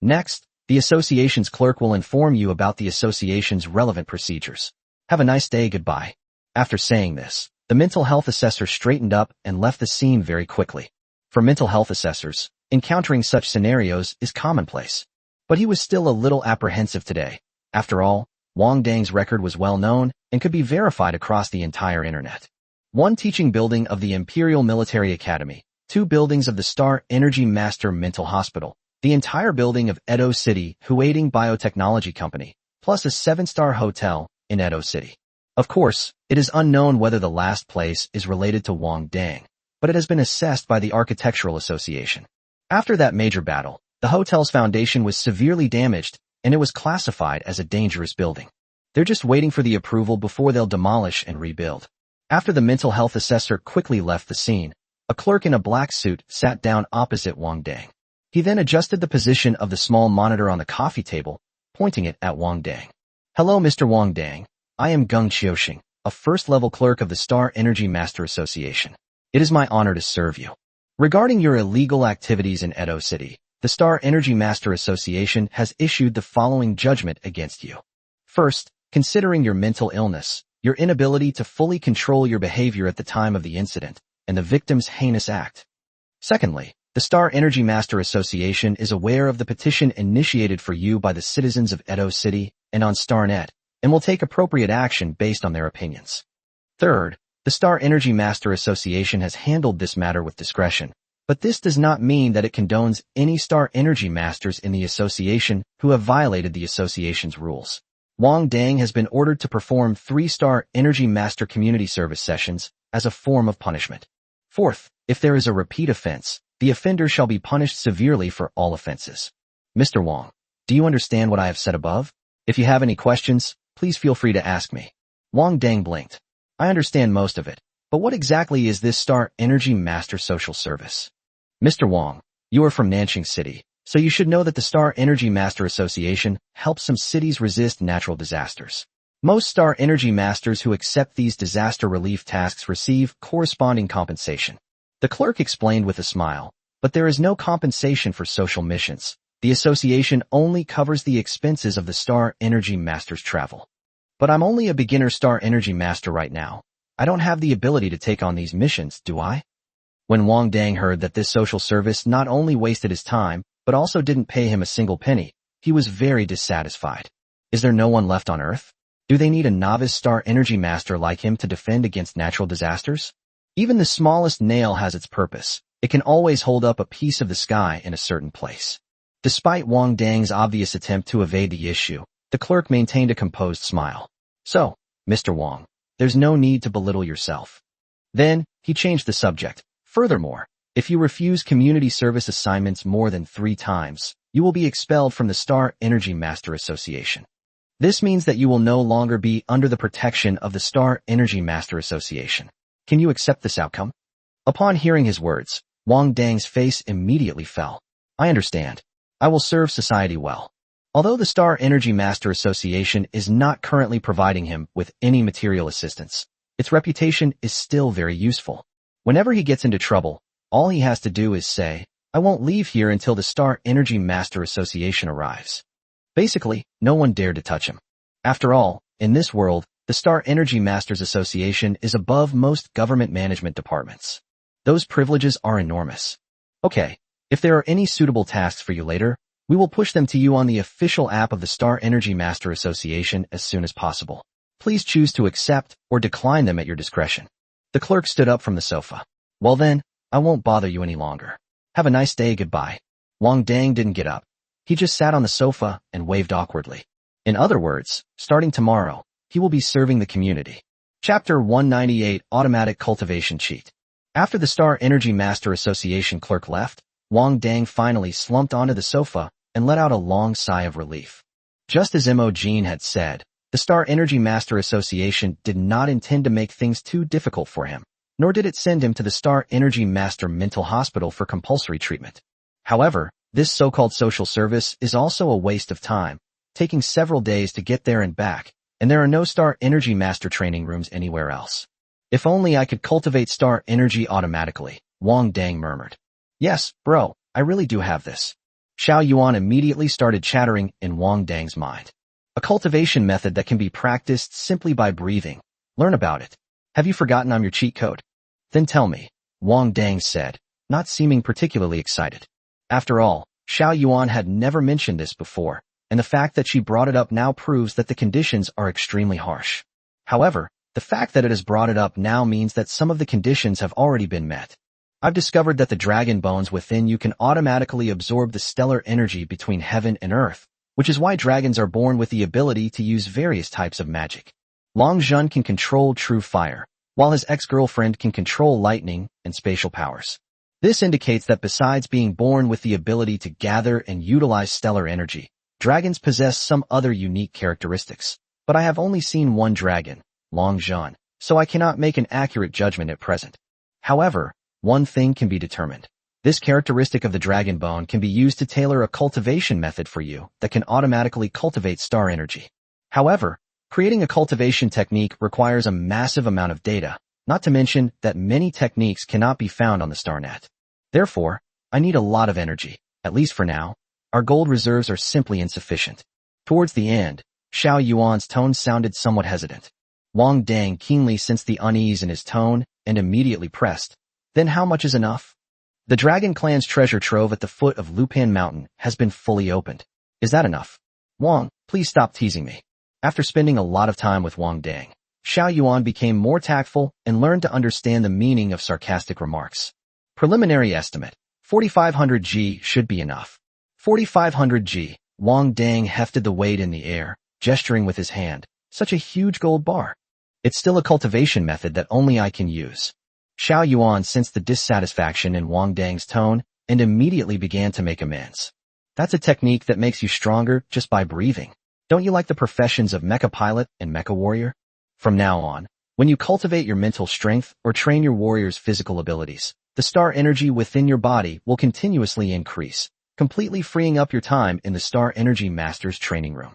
Next, the association's clerk will inform you about the association's relevant procedures. Have a nice day, goodbye. After saying this, the mental health assessor straightened up and left the scene very quickly. For mental health assessors, encountering such scenarios is commonplace. But he was still a little apprehensive today. After all, Wang Dang's record was well known and could be verified across the entire internet. One teaching building of the Imperial Military Academy, 2 buildings of the Star Energy Master Mental Hospital, the entire building of Edo City Huading Biotechnology Company, plus a 7-star hotel in Edo City. Of course, it is unknown whether the last place is related to Wang Dang, but it has been assessed by the Architectural Association. After that major battle, the hotel's foundation was severely damaged, and it was classified as a dangerous building. They're just waiting for the approval before they'll demolish and rebuild. After the mental health assessor quickly left the scene, a clerk in a black suit sat down opposite Wang Dang. He then adjusted the position of the small monitor on the coffee table, pointing it at Wang Dang. Hello, Mr. Wang Dang. I am Geng Qiuxing, a first-level clerk of the Star Energy Master Association. It is my honor to serve you. Regarding your illegal activities in Edo City, the Star Energy Master Association has issued the following judgment against you. First, considering your mental illness, your inability to fully control your behavior at the time of the incident, and the victim's heinous act. Secondly, the Star Energy Master Association is aware of the petition initiated for you by the citizens of Edo City and on StarNet, and will take appropriate action based on their opinions. Third, the Star Energy Master Association has handled this matter with discretion, but this does not mean that it condones any Star Energy Masters in the association who have violated the association's rules. Wang Dang has been ordered to perform 3 Star Energy Master community service sessions as a form of punishment. Fourth, if there is a repeat offense, the offender shall be punished severely for all offenses. Mr. Wang, do you understand what I have said above? If you have any questions, please feel free to ask me. Wang Dang blinked. I understand most of it, but what exactly is this Star Energy Master social service? Mr. Wang, you are from Nanxing City, so you should know that the Star Energy Master Association helps some cities resist natural disasters. Most Star Energy Masters who accept these disaster relief tasks receive corresponding compensation. The clerk explained with a smile, but there is no compensation for social missions. The association only covers the expenses of the Star Energy Master's travel. But I'm only a beginner Star Energy Master right now. I don't have the ability to take on these missions, do I? When Wang Dang heard that this social service not only wasted his time, but also didn't pay him a single penny, he was very dissatisfied. Is there no one left on Earth? Do they need a novice Star Energy Master like him to defend against natural disasters? Even the smallest nail has its purpose. It can always hold up a piece of the sky in a certain place. Despite Wang Dang's obvious attempt to evade the issue, The clerk maintained a composed smile. So, Mr. Wong, there's no need to belittle yourself. Then, he changed the subject. Furthermore, if you refuse community service assignments more than 3 times, you will be expelled from the Star Energy Master Association. This means that you will no longer be under the protection of the Star Energy Master Association. Can you accept this outcome? Upon hearing his words, Wang Dang's face immediately fell. I understand. I will serve society well. Although the Star Energy Master Association is not currently providing him with any material assistance, its reputation is still very useful. Whenever he gets into trouble, all he has to do is say, I won't leave here until the Star Energy Master Association arrives. Basically, no one dared to touch him. After all, in this world, the Star Energy Masters Association is above most government management departments. Those privileges are enormous. Okay, if there are any suitable tasks for you later, we will push them to you on the official app of the Star Energy Master Association as soon as possible. Please choose to accept or decline them at your discretion. The clerk stood up from the sofa. Well then, I won't bother you any longer. Have a nice day, goodbye. Wang Dang didn't get up. He just sat on the sofa and waved awkwardly. In other words, starting tomorrow, he will be serving the community. Chapter 198 Automatic Cultivation Cheat. After the Star Energy Master Association clerk left, Wang Dang finally slumped onto the sofa and let out a long sigh of relief. Just as Mo Jin had said, the Star Energy Master Association did not intend to make things too difficult for him, nor did it send him to the Star Energy Master Mental Hospital for compulsory treatment. However, this so-called social service is also a waste of time, taking several days to get there and back, and there are no Star Energy Master training rooms anywhere else. If only I could cultivate Star Energy automatically, Wang Dang murmured. Yes, bro, I really do have this. Xiao Yuan immediately started chattering in Wang Dang's mind. A cultivation method that can be practiced simply by breathing. Learn about it. Have you forgotten I'm your cheat code? Then tell me, Wang Dang said, not seeming particularly excited. After all, Xiao Yuan had never mentioned this before, and the fact that she brought it up now proves that the conditions are extremely harsh. However, the fact that it has brought it up now means that some of the conditions have already been met. I've discovered that the dragon bones within you can automatically absorb the stellar energy between heaven and earth, which is why dragons are born with the ability to use various types of magic. Long Zhun can control true fire, while his ex-girlfriend can control lightning and spatial powers. This indicates that besides being born with the ability to gather and utilize stellar energy, dragons possess some other unique characteristics. But I have only seen one dragon, Long Zhun, so I cannot make an accurate judgment at present. However, one thing can be determined. This characteristic of the dragon bone can be used to tailor a cultivation method for you that can automatically cultivate star energy. However, creating a cultivation technique requires a massive amount of data, not to mention that many techniques cannot be found on the StarNet. Therefore, I need a lot of energy, at least for now. Our gold reserves are simply insufficient. Towards the end, Xiao Yuan's tone sounded somewhat hesitant. Wang Dang keenly sensed the unease in his tone and immediately pressed. Then how much is enough? The Dragon Clan's treasure trove at the foot of Lupin Mountain has been fully opened. Is that enough? Wang, please stop teasing me. After spending a lot of time with Wang Dang, Xiao Yuan became more tactful and learned to understand the meaning of sarcastic remarks. Preliminary estimate, 4,500 G should be enough. 4,500 G, Wang Dang hefted the weight in the air, gesturing with his hand. Such a huge gold bar. It's still a cultivation method that only I can use. Xiao Yuan sensed the dissatisfaction in Wang Dang's tone and immediately began to make amends. That's a technique that makes you stronger just by breathing. Don't you like the professions of mecha pilot and mecha warrior? From now on, when you cultivate your mental strength or train your warrior's physical abilities, the star energy within your body will continuously increase, completely freeing up your time in the Star Energy Master's training room.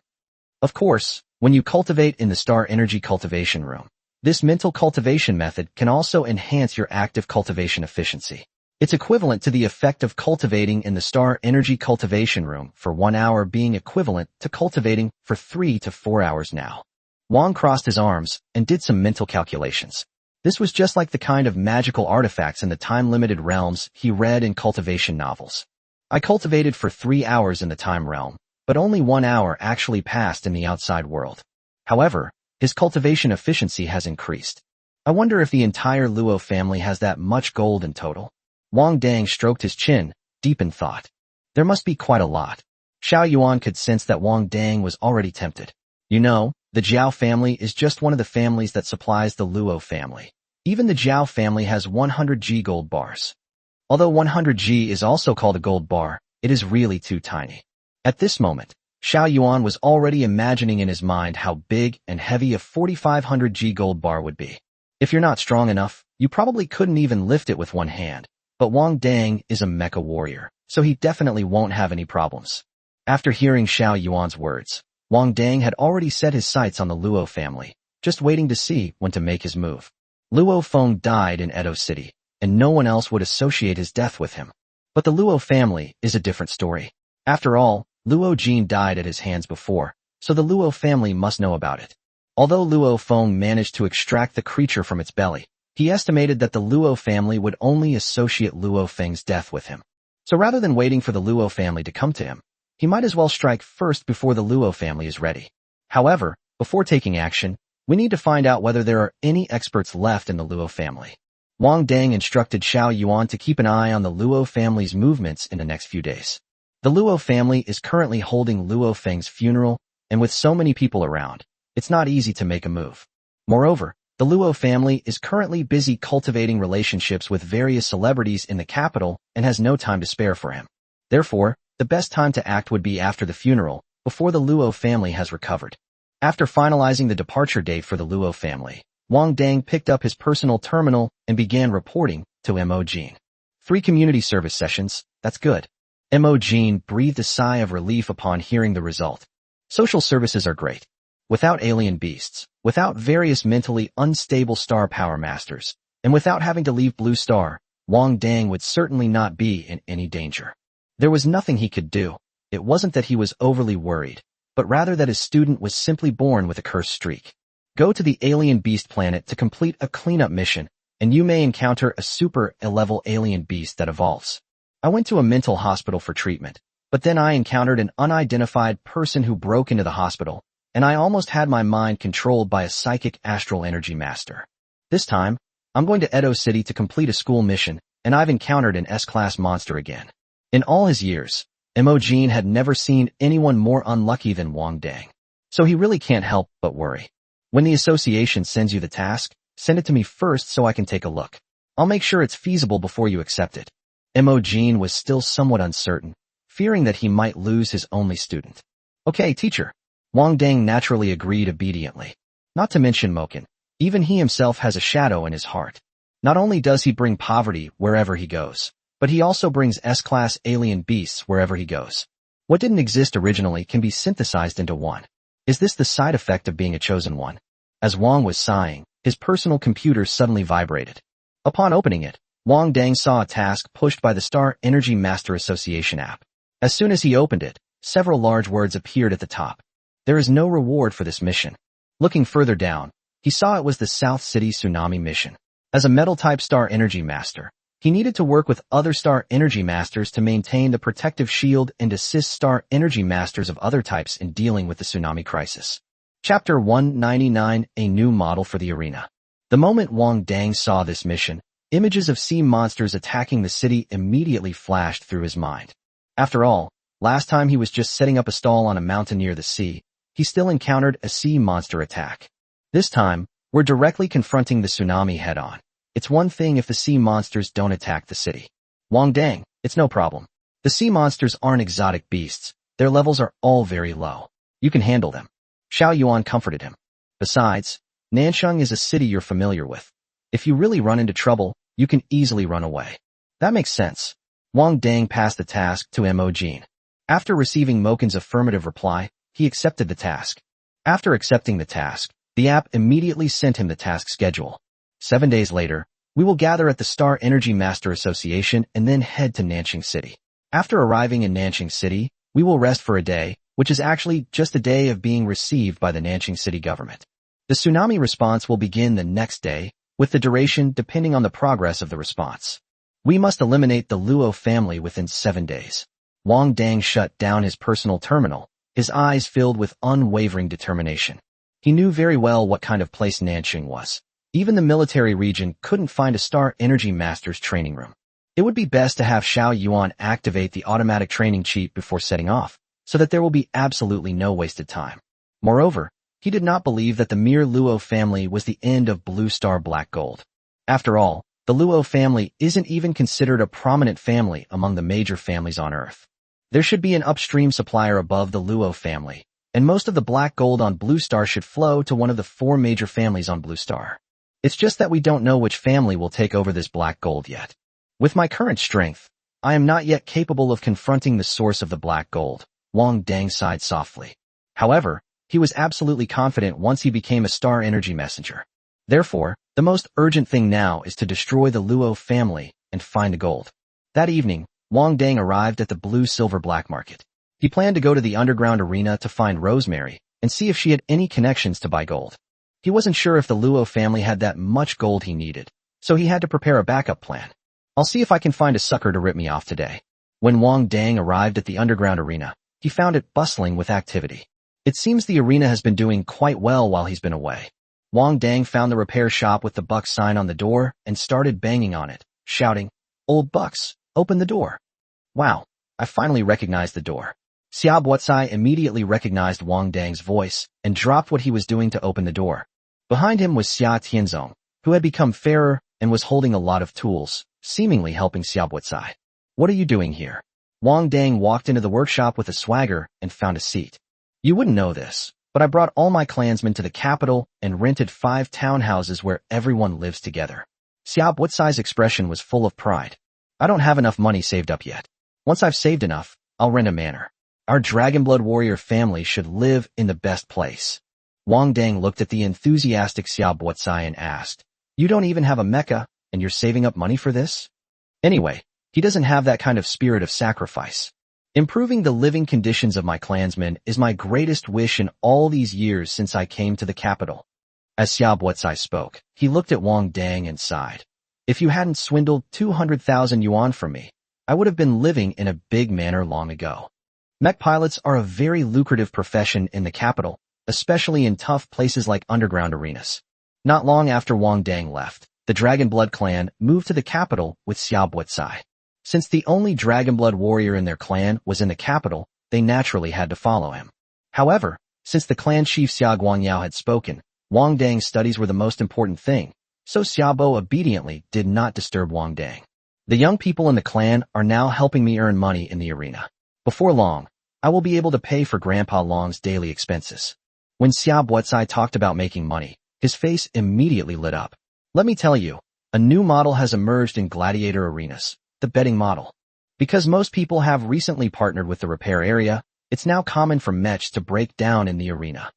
Of course, when you cultivate in the Star Energy Cultivation Room, this mental cultivation method can also enhance your active cultivation efficiency. It's equivalent to the effect of cultivating in the Star Energy Cultivation Room for 1 hour being equivalent to cultivating for 3 to 4 hours now. Wang crossed his arms and did some mental calculations. This was just like the kind of magical artifacts in the time-limited realms he read in cultivation novels. I cultivated for 3 hours in the time realm, but only 1 hour actually passed in the outside world. However, his cultivation efficiency has increased. I wonder if the entire Luo family has that much gold in total. Wang Dang stroked his chin, deep in thought. There must be quite a lot. Xiao Yuan could sense that Wang Dang was already tempted. You know, the Jiao family is just one of the families that supplies the Luo family. Even the Jiao family has 100G gold bars. Although 100G is also called a gold bar, it is really too tiny. At this moment, Xiao Yuan was already imagining in his mind how big and heavy a 4500G gold bar would be. If you're not strong enough, you probably couldn't even lift it with one hand. But Wang Dang is a mecha warrior, so he definitely won't have any problems. After hearing Xiao Yuan's words, Wang Dang had already set his sights on the Luo family, just waiting to see when to make his move. Luo Feng died in Edo City, and no one else would associate his death with him. But the Luo family is a different story. After all, Luo Jin died at his hands before, so the Luo family must know about it. Although Luo Feng managed to extract the creature from its belly, he estimated that the Luo family would only associate Luo Feng's death with him. So rather than waiting for the Luo family to come to him, he might as well strike first before the Luo family is ready. However, before taking action, we need to find out whether there are any experts left in the Luo family. Wang Dang instructed Xiao Yuan to keep an eye on the Luo family's movements in the next few days. The Luo family is currently holding Luo Feng's funeral, and with so many people around, it's not easy to make a move. Moreover, the Luo family is currently busy cultivating relationships with various celebrities in the capital and has no time to spare for him. Therefore, the best time to act would be after the funeral, before the Luo family has recovered. After finalizing the departure date for the Luo family, Wang Dang picked up his personal terminal and began reporting to Mo Jin. 3 community service sessions, that's good. Mo Jin breathed a sigh of relief upon hearing the result. Social services are great. Without alien beasts, without various mentally unstable star power masters, and without having to leave Blue Star, Wang Dang would certainly not be in any danger. There was nothing he could do. It wasn't that he was overly worried, but rather that his student was simply born with a cursed streak. Go to the alien beast planet to complete a cleanup mission, and you may encounter a super level alien beast that evolves. I went to a mental hospital for treatment, but then I encountered an unidentified person who broke into the hospital, and I almost had my mind controlled by a psychic astral energy master. This time, I'm going to Edo City to complete a school mission, and I've encountered an S-class monster again. In all his years, Mo Jin had never seen anyone more unlucky than Wang Dang. So he really can't help but worry. When the association sends you the task, send it to me first so I can take a look. I'll make sure it's feasible before you accept it. Mo Jin was still somewhat uncertain, fearing that he might lose his only student. Okay, teacher. Wang Dang naturally agreed obediently. Not to mention Moken, even he himself has a shadow in his heart. Not only does he bring poverty wherever he goes, but he also brings S-class alien beasts wherever he goes. What didn't exist originally can be synthesized into one. Is this the side effect of being a chosen one? As Wang was sighing, his personal computer suddenly vibrated. Upon opening it, Wang Dang saw a task pushed by the Star Energy Master Association app. As soon as he opened it, several large words appeared at the top. There is no reward for this mission. Looking further down, he saw it was the South City Tsunami mission. As a metal-type Star Energy Master, he needed to work with other Star Energy Masters to maintain the protective shield and assist Star Energy Masters of other types in dealing with the tsunami crisis. Chapter 199, A New Model for the Arena. The moment Wang Dang saw this mission, images of sea monsters attacking the city immediately flashed through his mind. After all, last time he was just setting up a stall on a mountain near the sea, he still encountered a sea monster attack. This time, we're directly confronting the tsunami head-on. It's one thing if the sea monsters don't attack the city. Wang Dang, it's no problem. The sea monsters aren't exotic beasts. Their levels are all very low. You can handle them. Xiao Yuan comforted him. Besides, Nansheng is a city you're familiar with. If you really run into trouble, you can easily run away. That makes sense. Wang Dang passed the task to Mo Jin. After receiving Moken's affirmative reply, he accepted the task. After accepting the task, the app immediately sent him the task schedule. 7 days later, we will gather at the Star Energy Master Association and then head to Nansheng City. After arriving in Nansheng City, we will rest for a day, which is actually just a day of being received by the Nansheng City government. The tsunami response will begin the next day, with the duration depending on the progress of the response. We must eliminate the Luo family within 7 days. Wang Dang shut down his personal terminal, his eyes filled with unwavering determination. He knew very well what kind of place Nansheng was. Even the military region couldn't find a Star Energy Master's training room. It would be best to have Xiao Yuan activate the automatic training cheat before setting off, so that there will be absolutely no wasted time. Moreover, he did not believe that the mere Luo family was the end of Blue Star Black Gold. After all, the Luo family isn't even considered a prominent family among the major families on Earth. There should be an upstream supplier above the Luo family, and most of the black gold on Blue Star should flow to one of the 4 major families on Blue Star. It's just that we don't know which family will take over this black gold yet. With my current strength, I am not yet capable of confronting the source of the black gold, Wang Dang sighed softly. However, he was absolutely confident once he became a star energy messenger. Therefore, the most urgent thing now is to destroy the Luo family and find the gold. That evening, Wang Dang arrived at the blue-silver black market. He planned to go to the underground arena to find Rosemary and see if she had any connections to buy gold. He wasn't sure if the Luo family had that much gold he needed, so he had to prepare a backup plan. I'll see if I can find a sucker to rip me off today. When Wang Dang arrived at the underground arena, he found it bustling with activity. It seems the arena has been doing quite well while he's been away. Wang Dang found the repair shop with the Bucks sign on the door and started banging on it, shouting, "Old Bucks, open the door." Wow, I finally recognized the door. Xia Buotsai immediately recognized Wang Dang's voice and dropped what he was doing to open the door. Behind him was Xia Tianzong, who had become fairer and was holding a lot of tools, seemingly helping Xia Buotsai. "What are you doing here?" Wang Dang walked into the workshop with a swagger and found a seat. "You wouldn't know this, but I brought all my clansmen to the capital and rented 5 townhouses where everyone lives together." Xia Buotsai's expression was full of pride. "I don't have enough money saved up yet. Once I've saved enough, I'll rent a manor. Our Dragonblood warrior family should live in the best place." Wang Dang looked at the enthusiastic Xia Buotsai and asked, "You don't even have a mecha, and you're saving up money for this?" Anyway, he doesn't have that kind of spirit of sacrifice. Improving the living conditions of my clansmen is my greatest wish in all these years since I came to the capital. As Xia Buotsai spoke, he looked at Wang Dang and sighed. "If you hadn't swindled 200,000 yuan from me, I would have been living in a big manor long ago." Mech pilots are a very lucrative profession in the capital, especially in tough places like underground arenas. Not long after Wang Dang left, the Dragonblood clan moved to the capital with Xia Buotsai. Since the only Dragonblood warrior in their clan was in the capital, they naturally had to follow him. However, since the clan chief Xia Guangyao had spoken, Wang Dang's studies were the most important thing, so Xiaobo obediently did not disturb Wang Dang. The young people in the clan are now helping me earn money in the arena. Before long, I will be able to pay for Grandpa Long's daily expenses. When Xia Buotsai talked about making money, his face immediately lit up. Let me tell you, a new model has emerged in gladiator arenas. The betting model. Because most people have recently partnered with the repair area, it's now common for mechs to break down in the arena.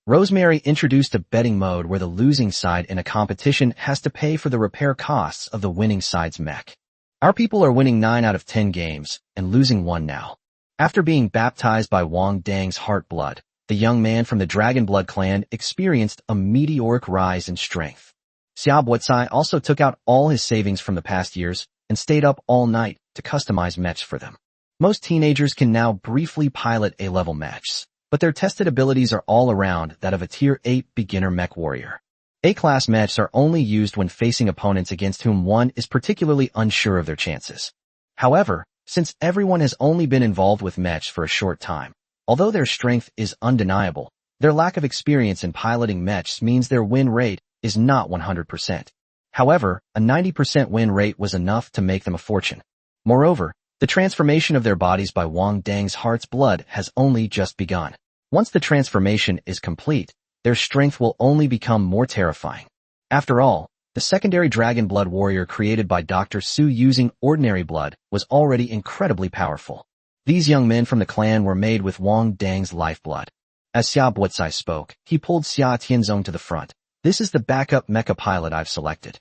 Rosemary introduced a betting mode where the losing side in a competition has to pay for the repair costs of the winning side's mech. Our people are winning 9 out of 10 games and losing 1 now. After being baptized by Wang Dang's heart blood, the young man from the Dragonblood clan experienced a meteoric rise in strength. Xia Buotsai also took out all his savings from the past years and stayed up all night to customize mechs for them. Most teenagers can now briefly pilot A-level mechs, but their tested abilities are all around that of a Tier 8 beginner mech warrior. A-class mechs are only used when facing opponents against whom one is particularly unsure of their chances. However, since everyone has only been involved with mechs for a short time, although their strength is undeniable, their lack of experience in piloting mechs means their win rate is not 100%. However, a 90% win rate was enough to make them a fortune. Moreover, the transformation of their bodies by Wang Dang's heart's blood has only just begun. Once the transformation is complete, their strength will only become more terrifying. After all, the secondary Dragonblood warrior created by Dr. Su using ordinary blood was already incredibly powerful. These young men from the clan were made with Wang Dang's lifeblood. As Xia Buotsai spoke, he pulled Xia Tianzong to the front. "This is the backup mecha pilot I've selected.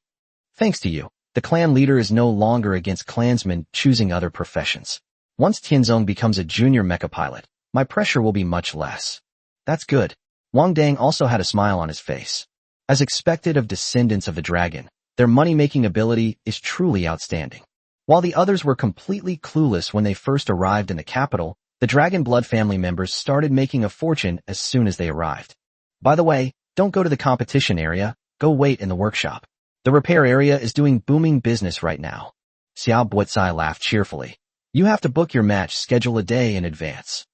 Thanks to you, the clan leader is no longer against clansmen choosing other professions. Once Tianzong becomes a junior mecha pilot, my pressure will be much less." "That's good." Wang Dang also had a smile on his face. As expected of descendants of the dragon, their money-making ability is truly outstanding. While the others were completely clueless when they first arrived in the capital, the Dragonblood family members started making a fortune as soon as they arrived. By the way, don't go to the competition area, go wait in the workshop. The repair area is doing booming business right now. Xia Buotsai laughed cheerfully. "You have to book your match schedule a day in advance."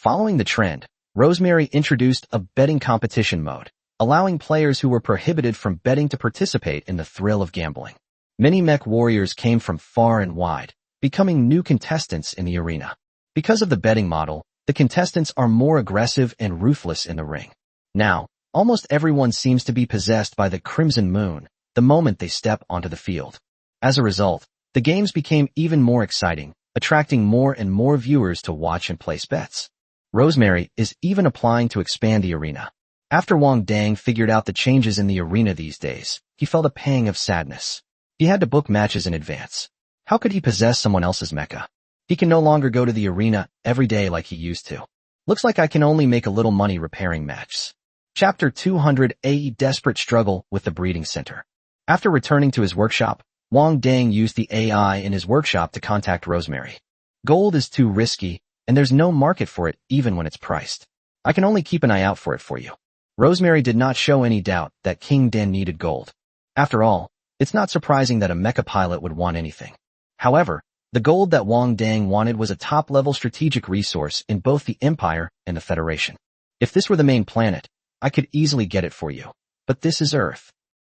Following the trend, Rosemary introduced a betting competition mode, allowing players who were prohibited from betting to participate in the thrill of gambling. Many mech warriors came from far and wide, becoming new contestants in the arena. Because of the betting model, the contestants are more aggressive and ruthless in the ring. Now, almost everyone seems to be possessed by the Crimson Moon the moment they step onto the field. As a result, the games became even more exciting, attracting more and more viewers to watch and place bets. Rosemary is even applying to expand the arena. After Wang Dang figured out the changes in the arena these days, he felt a pang of sadness. He had to book matches in advance. How could he possess someone else's mecha? He can no longer go to the arena every day like he used to. Looks like I can only make a little money repairing matches. Chapter 200 A Desperate Struggle with the Breeding Center. After returning to his workshop, Wang Dang used the AI in his workshop to contact Rosemary. Gold is too risky, and there's no market for it even when it's priced. I can only keep an eye out for it for you. Rosemary did not show any doubt that King Den needed gold. After all, it's not surprising that a mecha pilot would want anything. However, the gold that Wang Dang wanted was a top-level strategic resource in both the Empire and the Federation. If this were the main planet, I could easily get it for you. But this is Earth.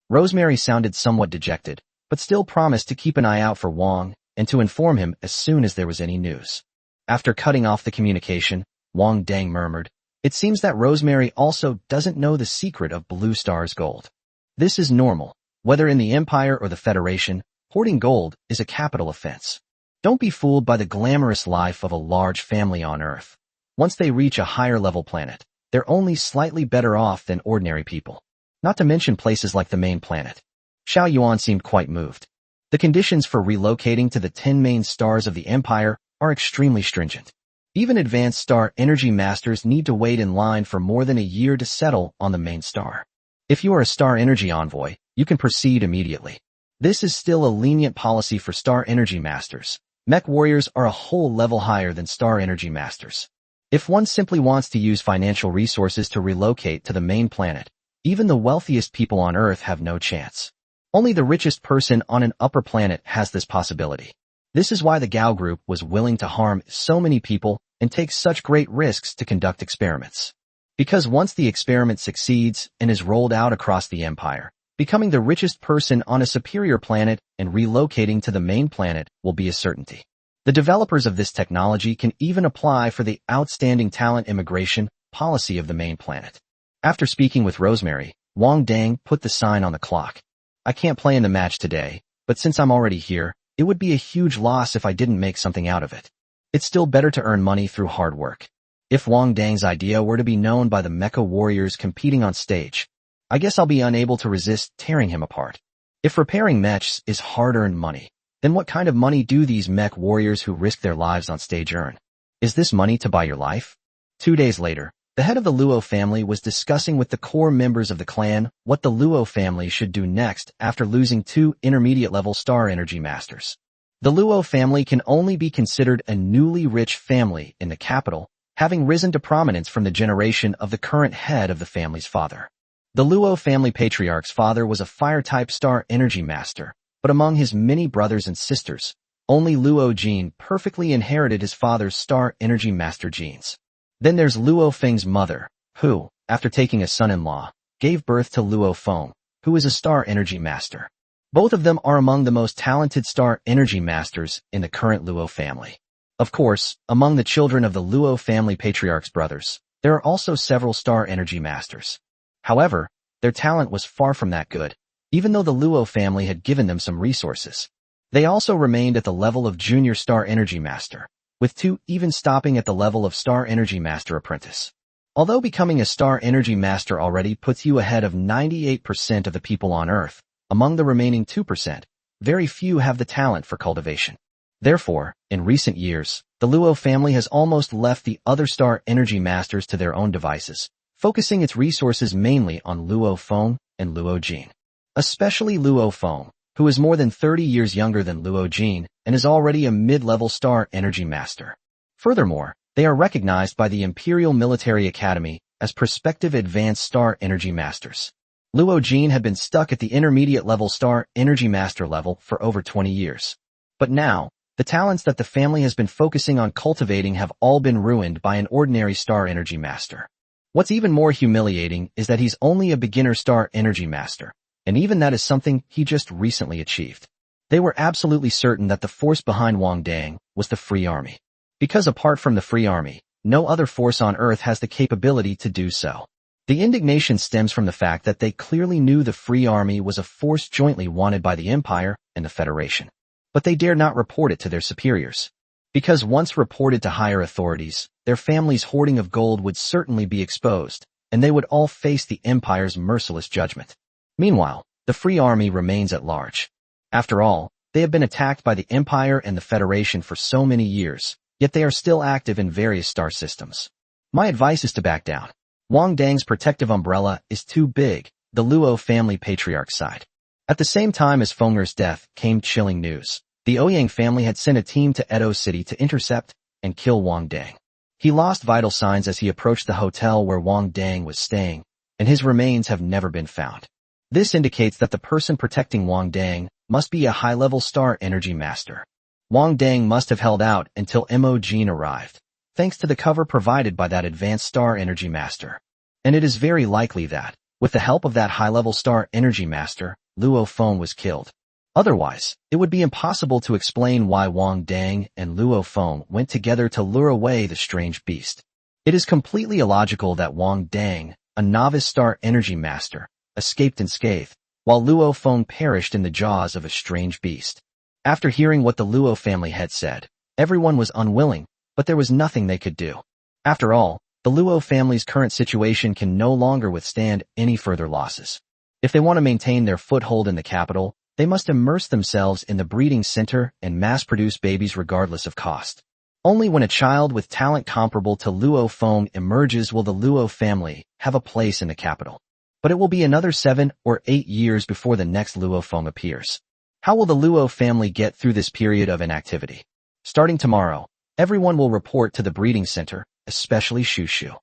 Rosemary sounded somewhat dejected, but still promised to keep an eye out for Wang and to inform him as soon as there was any news. After cutting off the communication, Wang Dang murmured, "It seems that Rosemary also doesn't know the secret of Blue Star's gold. This is normal. Whether in the Empire or the Federation, hoarding gold is a capital offense. Don't be fooled by the glamorous life of a large family on Earth. Once they reach a higher-level planet, they're only slightly better off than ordinary people. Not to mention places like the main planet." Xiao Yuan seemed quite moved. The conditions for relocating to the 10 main stars of the Empire are extremely stringent. Even advanced star energy masters need to wait in line for more than a year to settle on the main star. If you are a star energy envoy, you can proceed immediately. This is still a lenient policy for star energy masters. Mech warriors are a whole level higher than star energy masters. If one simply wants to use financial resources to relocate to the main planet, even the wealthiest people on Earth have no chance. Only the richest person on an upper planet has this possibility. This is why the Gao group was willing to harm so many people and take such great risks to conduct experiments. Because once the experiment succeeds and is rolled out across the Empire, becoming the richest person on a superior planet and relocating to the main planet will be a certainty. The developers of this technology can even apply for the outstanding talent immigration policy of the main planet. After speaking with Rosemary, Wang Dang put the sign on the clock. "I can't play in the match today, but since I'm already here, it would be a huge loss if I didn't make something out of it. It's still better to earn money through hard work." If Wang Dang's idea were to be known by the mecha warriors competing on stage, I guess I'll be unable to resist tearing him apart. If repairing mechs is hard-earned money, then what kind of money do these mech warriors who risk their lives on stage earn? Is this money to buy your life? 2 days later, the head of the Luo family was discussing with the core members of the clan what the Luo family should do next after losing 2 intermediate-level star energy masters. The Luo family can only be considered a newly rich family in the capital, having risen to prominence from the generation of the current head of the family's father. The Luo family patriarch's father was a fire-type star energy master, but among his many brothers and sisters, only Luo Jin perfectly inherited his father's star energy master genes. Then there's Luo Feng's mother, who, after taking a son-in-law, gave birth to Luo Feng, who is a star energy master. Both of them are among the most talented star energy masters in the current Luo family. Of course, among the children of the Luo family patriarch's brothers, there are also several star energy masters. However, their talent was far from that good, even though the Luo family had given them some resources. They also remained at the level of junior star energy master, with 2 even stopping at the level of star energy master apprentice. Although becoming a star energy master already puts you ahead of 98% of the people on Earth, among the remaining 2%, very few have the talent for cultivation. Therefore, in recent years, the Luo family has almost left the other star energy masters to their own devices, focusing its resources mainly on Luo Feng and Luo Jin. Especially Luo Feng, who is more than 30 years younger than Luo Jin and is already a mid-level star energy master. Furthermore, they are recognized by the Imperial Military Academy as prospective advanced star energy masters. Luo Jin had been stuck at the intermediate level star energy master level for over 20 years. But now, The talents that the family has been focusing on cultivating have all been ruined by an ordinary star energy master. What's even more humiliating is that he's only a beginner star energy master, and even that is something he just recently achieved. They were absolutely certain that the force behind Wang Dang was the Free Army. Because apart from the Free Army, no other force on Earth has the capability to do so. The indignation stems from the fact that they clearly knew the Free Army was a force jointly wanted by the Empire and the Federation. But they dared not report it to their superiors. Because once reported to higher authorities, their family's hoarding of gold would certainly be exposed, and they would all face the Empire's merciless judgment. Meanwhile, the Free Army remains at large. After all, they have been attacked by the Empire and the Federation for so many years, yet they are still active in various star systems. My advice is to back down. Wang Dang's protective umbrella is too big, the Luo family patriarch sighed. At the same time as Fenger's death came chilling news. The Ouyang family had sent a team to Edo City to intercept and kill Wang Dang. He lost vital signs as he approached the hotel where Wang Dang was staying, and his remains have never been found. This indicates that the person protecting Wang Dang must be a high-level star energy master. Wang Dang must have held out until Mo Jin arrived, thanks to the cover provided by that advanced star energy master. And it is very likely that, with the help of that high-level star energy master, Luo Feng was killed. Otherwise, it would be impossible to explain why Wang Dang and Luo Feng went together to lure away the strange beast. It is completely illogical that Wang Dang, a novice star energy master, escaped unscathed, while Luo Feng perished in the jaws of a strange beast. After hearing what the Luo family had said, everyone was unwilling, but there was nothing they could do. After all, the Luo family's current situation can no longer withstand any further losses. If they want to maintain their foothold in the capital, they must immerse themselves in the breeding center and mass-produce babies regardless of cost. Only when a child with talent comparable to Luo Feng emerges will the Luo family have a place in the capital. But it will be another 7 or 8 years before the next Luo Feng appears. How will the Luo family get through this period of inactivity? Starting tomorrow, everyone will report to the breeding center, especially Shushu.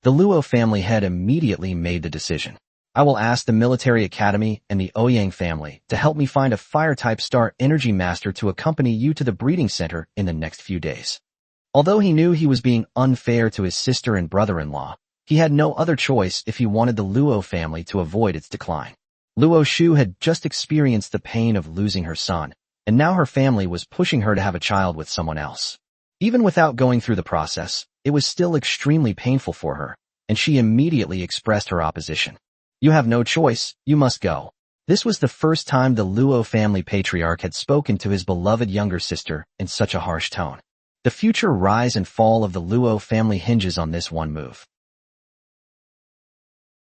The Luo family head immediately made the decision. I will ask the military academy and the Ouyang family to help me find a fire-type star energy master to accompany you to the breeding center in the next few days. Although he knew he was being unfair to his sister and brother-in-law, he had no other choice if he wanted the Luo family to avoid its decline. Luo Shu had just experienced the pain of losing her son, and now her family was pushing her to have a child with someone else. Even without going through the process, it was still extremely painful for her, and she immediately expressed her opposition. You have no choice, you must go. This was the first time the Luo family patriarch had spoken to his beloved younger sister in such a harsh tone. The future rise and fall of the Luo family hinges on this one move.